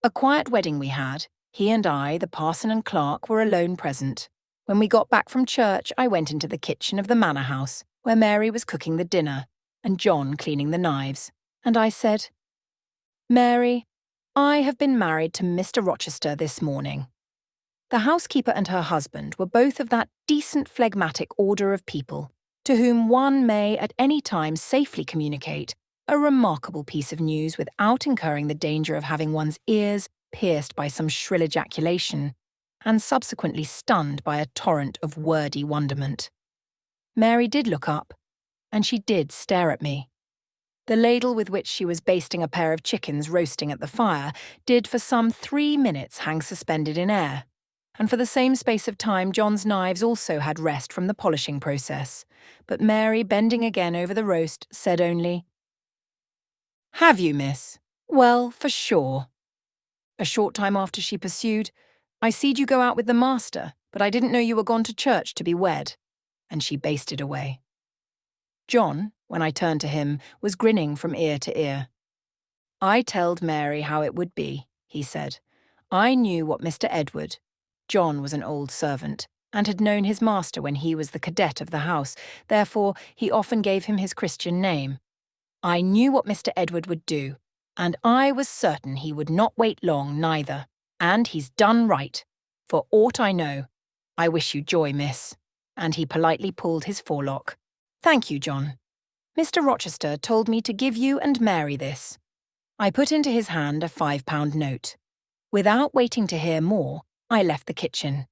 [SPEAKER 1] A quiet wedding we had. He and I, the parson and clerk, were alone present. When we got back from church, I went into the kitchen of the manor house, where Mary was cooking the dinner, and John cleaning the knives, and I said, "Mary, I have been married to Mr. Rochester this morning." The housekeeper and her husband were both of that decent phlegmatic order of people, to whom one may at any time safely communicate a remarkable piece of news without incurring the danger of having one's ears pierced by some shrill ejaculation, and subsequently stunned by a torrent of wordy wonderment. Mary did look up, and she did stare at me. The ladle with which she was basting a pair of chickens roasting at the fire did for some 3 minutes hang suspended in air, and for the same space of time John's knives also had rest from the polishing process, but Mary, bending again over the roast, said only, "Have you, miss? Well, for sure." A short time after she pursued, "I seed you go out with the master, but I didn't know you were gone to church to be wed," and she basted away. John, when I turned to him, was grinning from ear to ear. "I telled Mary how it would be," he said. "I knew what Mr. Edward," John was an old servant, and had known his master when he was the cadet of the house, therefore he often gave him his Christian name. "I knew what Mr. Edward would do, and I was certain he would not wait long neither, and he's done right. For aught I know, I wish you joy, miss." And he politely pulled his forelock. "Thank you, John. Mr. Rochester told me to give you and Mary this. I put into his hand a £5 note. Without waiting to hear more, I left the kitchen.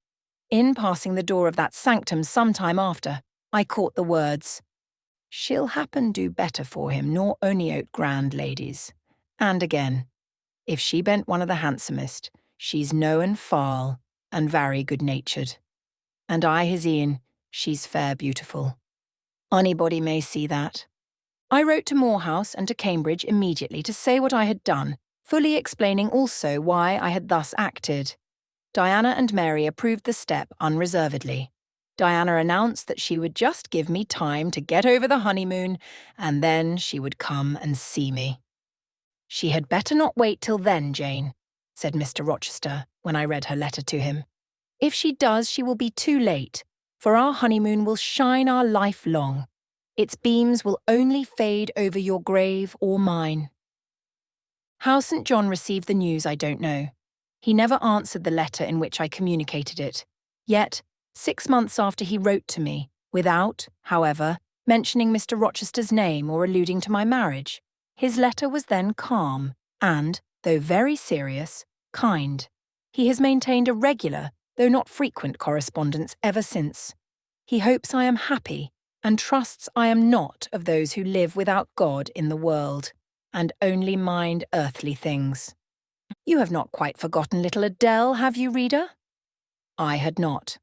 [SPEAKER 1] In passing the door of that sanctum some time after, I caught the words, "She'll happen do better for him nor ony out grand ladies." And again, "If she bent one of the handsomest, she's known foul and very good-natured. And I, his Ian, she's fair beautiful. Anybody may see that." I wrote to Morehouse and to Cambridge immediately to say what I had done, fully explaining also why I had thus acted. Diana and Mary approved the step unreservedly. Diana announced that she would just give me time to get over the honeymoon, and then she would come and see me. "She had better not wait till then, Jane," said Mr. Rochester when I read her letter to him. "If she does, she will be too late, for our honeymoon will shine our life long. Its beams will only fade over your grave or mine." How St. John received the news I don't know. He never answered the letter in which I communicated it. Yet, 6 months after he wrote to me, without, however, mentioning Mr. Rochester's name or alluding to my marriage, his letter was then calm and, though very serious, kind. He has maintained a regular, though not frequent correspondence ever since. He hopes I am happy and trusts I am not of those who live without God in the world, and only mind earthly things. You have not quite forgotten little Adele, have you, reader? I had not.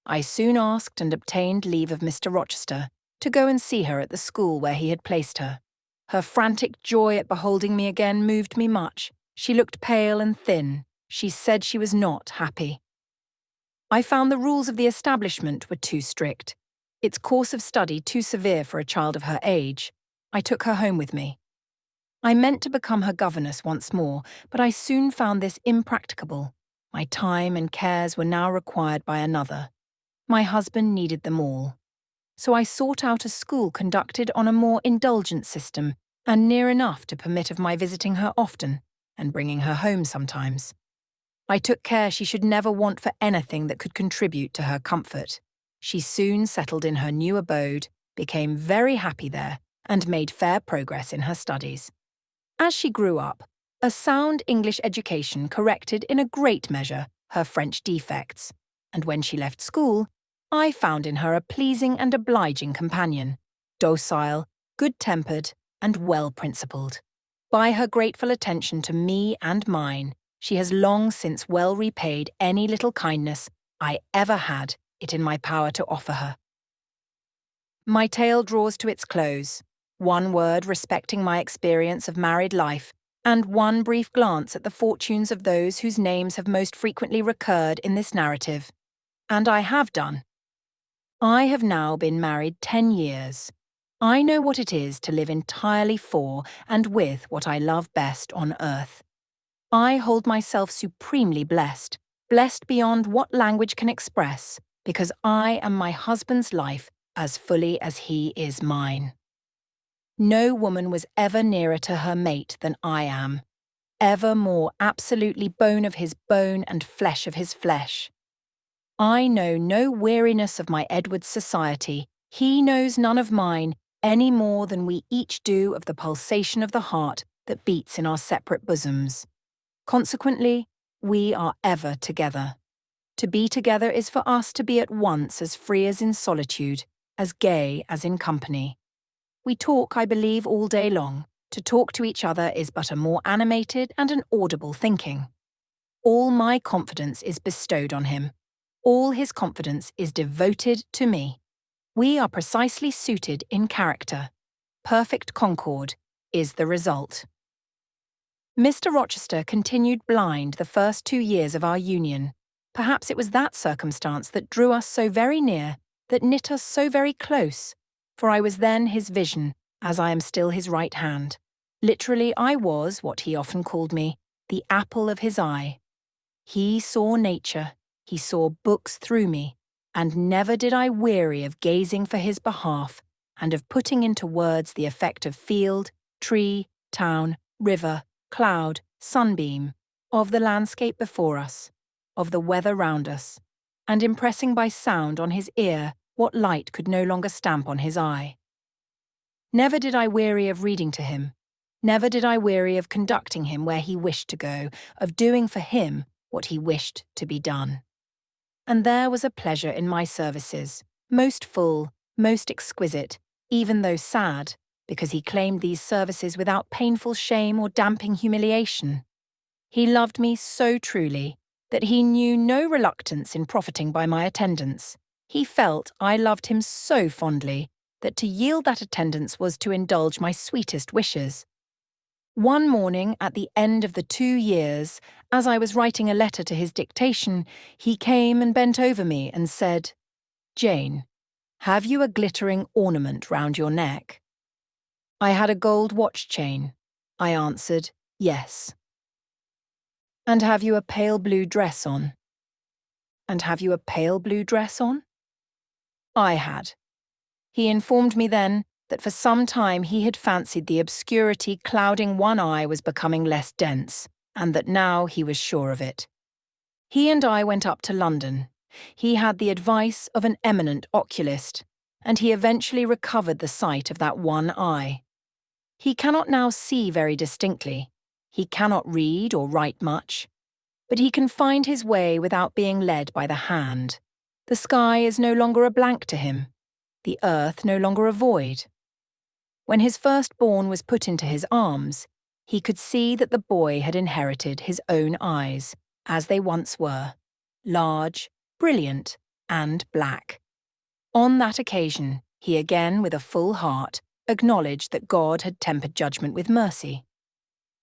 [SPEAKER 1] I soon asked and obtained leave of Mr. Rochester to go and see her at the school where he had placed her. Her frantic joy at beholding me again moved me much. She looked pale and thin. She said she was not happy. I found the rules of the establishment were too strict, its course of study too severe for a child of her age. I took her home with me. I meant to become her governess once more, but I soon found this impracticable. My time and cares were now required by another. My husband needed them all. So I sought out a school conducted on a more indulgent system and near enough to permit of my visiting her often and bringing her home sometimes. I took care she should never want for anything that could contribute to her comfort. She soon settled in her new abode, became very happy there, and made fair progress in her studies. As she grew up, a sound English education corrected in a great measure her French defects, and when she left school, I found in her a pleasing and obliging companion, docile, good-tempered, and well-principled. By her grateful attention to me and mine, she has long since well repaid any little kindness I ever had it in my power to offer her. My tale draws to its close. One word respecting my experience of married life, and one brief glance at the fortunes of those whose names have most frequently recurred in this narrative. And I have done. I have now been married 10 years. I know what it is to live entirely for and with what I love best on earth. I hold myself supremely blessed, blessed beyond what language can express, because I am my husband's life as fully as he is mine. No woman was ever nearer to her mate than I am, ever more absolutely bone of his bone and flesh of his flesh. I know no weariness of my Edward's society, he knows none of mine, any more than we each do of the pulsation of the heart that beats in our separate bosoms. Consequently, we are ever together. To be together is for us to be at once as free as in solitude, as gay as in company. We talk, I believe, all day long. To talk to each other is but a more animated and an audible thinking. All my confidence is bestowed on him. All his confidence is devoted to me. We are precisely suited in character. Perfect concord is the result. Mr. Rochester continued blind the first 2 years of our union. Perhaps it was that circumstance that drew us so very near, that knit us so very close, for I was then his vision, as I am still his right hand. Literally, I was, what he often called me, the apple of his eye. He saw nature, he saw books through me, and never did I weary of gazing for his behalf, and of putting into words the effect of field, tree, town, river, cloud, sunbeam, of the landscape before us, of the weather round us, and impressing by sound on his ear what light could no longer stamp on his eye. Never did I weary of reading to him. Never did I weary of conducting him where he wished to go, of doing for him what he wished to be done. And there was a pleasure in my services, most full, most exquisite, even though sad, because he claimed these services without painful shame or damping humiliation. He loved me so truly that he knew no reluctance in profiting by my attendance. He felt I loved him so fondly that to yield that attendance was to indulge my sweetest wishes. One morning at the end of the 2 years, as I was writing a letter to his dictation, he came and bent over me and said, "Jane, have you a glittering ornament round your neck?" I had a gold watch chain. I answered, "Yes." "And have you a pale blue dress on?" "And have you a pale blue dress on?" I had. He informed me then that for some time he had fancied the obscurity clouding one eye was becoming less dense, and that now he was sure of it. He and I went up to London. He had the advice of an eminent oculist, and he eventually recovered the sight of that one eye. He cannot now see very distinctly. He cannot read or write much, but he can find his way without being led by the hand. The sky is no longer a blank to him, the earth no longer a void. When his firstborn was put into his arms, he could see that the boy had inherited his own eyes, as they once were, large, brilliant, and black. On that occasion, he again, with a full heart, acknowledged that God had tempered judgment with mercy.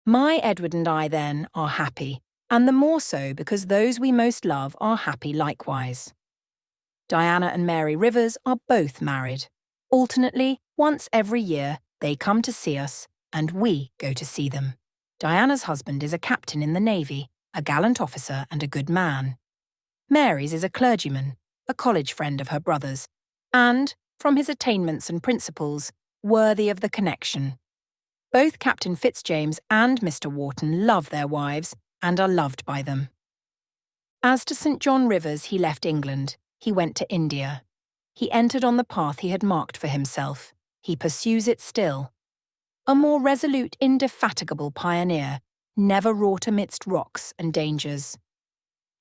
[SPEAKER 1] My Edward and I, then, are happy, and the more so because those we most love are happy likewise. Diana and Mary Rivers are both married. Alternately, once every year, they come to see us, and we go to see them. Diana's husband is a captain in the Navy, a gallant officer and a good man. Mary's is a clergyman, a college friend of her brother's, and, from his attainments and principles, worthy of the connection. Both Captain Fitzjames and Mr. Wharton love their wives and are loved by them. As to St. John Rivers, he left England. He went to India. He entered on the path he had marked for himself. He pursues it still. A more resolute, indefatigable pioneer, never wrought amidst rocks and dangers.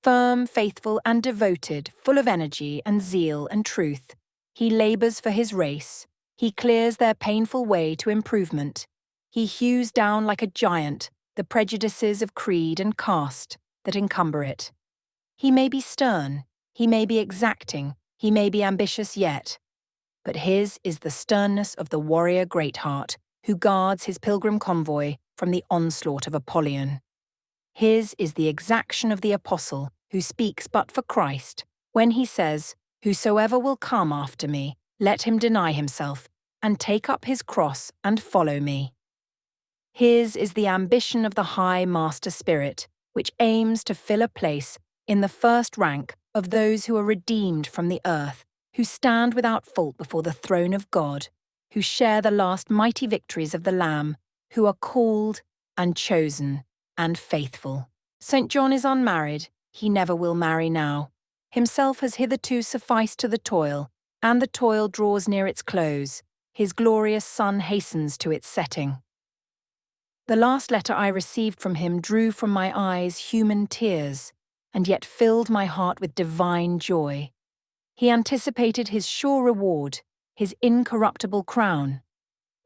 [SPEAKER 1] Firm, faithful, and devoted, full of energy and zeal and truth, he labours for his race. He clears their painful way to improvement. He hews down like a giant the prejudices of creed and caste that encumber it. He may be stern, he may be exacting, he may be ambitious yet, but his is the sternness of the warrior Greatheart who guards his pilgrim convoy from the onslaught of Apollyon. His is the exaction of the apostle who speaks but for Christ when he says, "Whosoever will come after me, let him deny himself, and take up his cross and follow me." His is the ambition of the high master spirit, which aims to fill a place in the first rank of those who are redeemed from the earth, who stand without fault before the throne of God, who share the last mighty victories of the Lamb, who are called and chosen and faithful. St. John is unmarried, he never will marry now. Himself has hitherto sufficed to the toil, and the toil draws near its close. His glorious sun hastens to its setting. The last letter I received from him drew from my eyes human tears, and yet filled my heart with divine joy. He anticipated his sure reward, his incorruptible crown.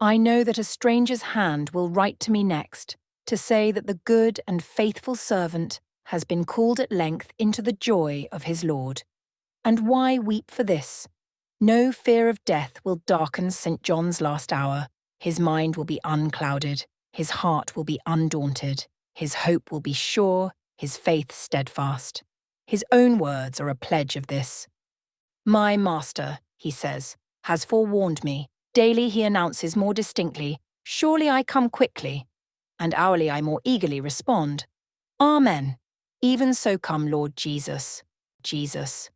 [SPEAKER 1] I know that a stranger's hand will write to me next, to say that the good and faithful servant has been called at length into the joy of his Lord. And why weep for this? No fear of death will darken St. John's last hour. His mind will be unclouded, his heart will be undaunted, his hope will be sure, his faith steadfast. His own words are a pledge of this. "My master," he says, "has forewarned me. Daily he announces more distinctly, 'Surely I come quickly,' and hourly I more eagerly respond, 'Amen. Even so come Lord Jesus, Jesus.'"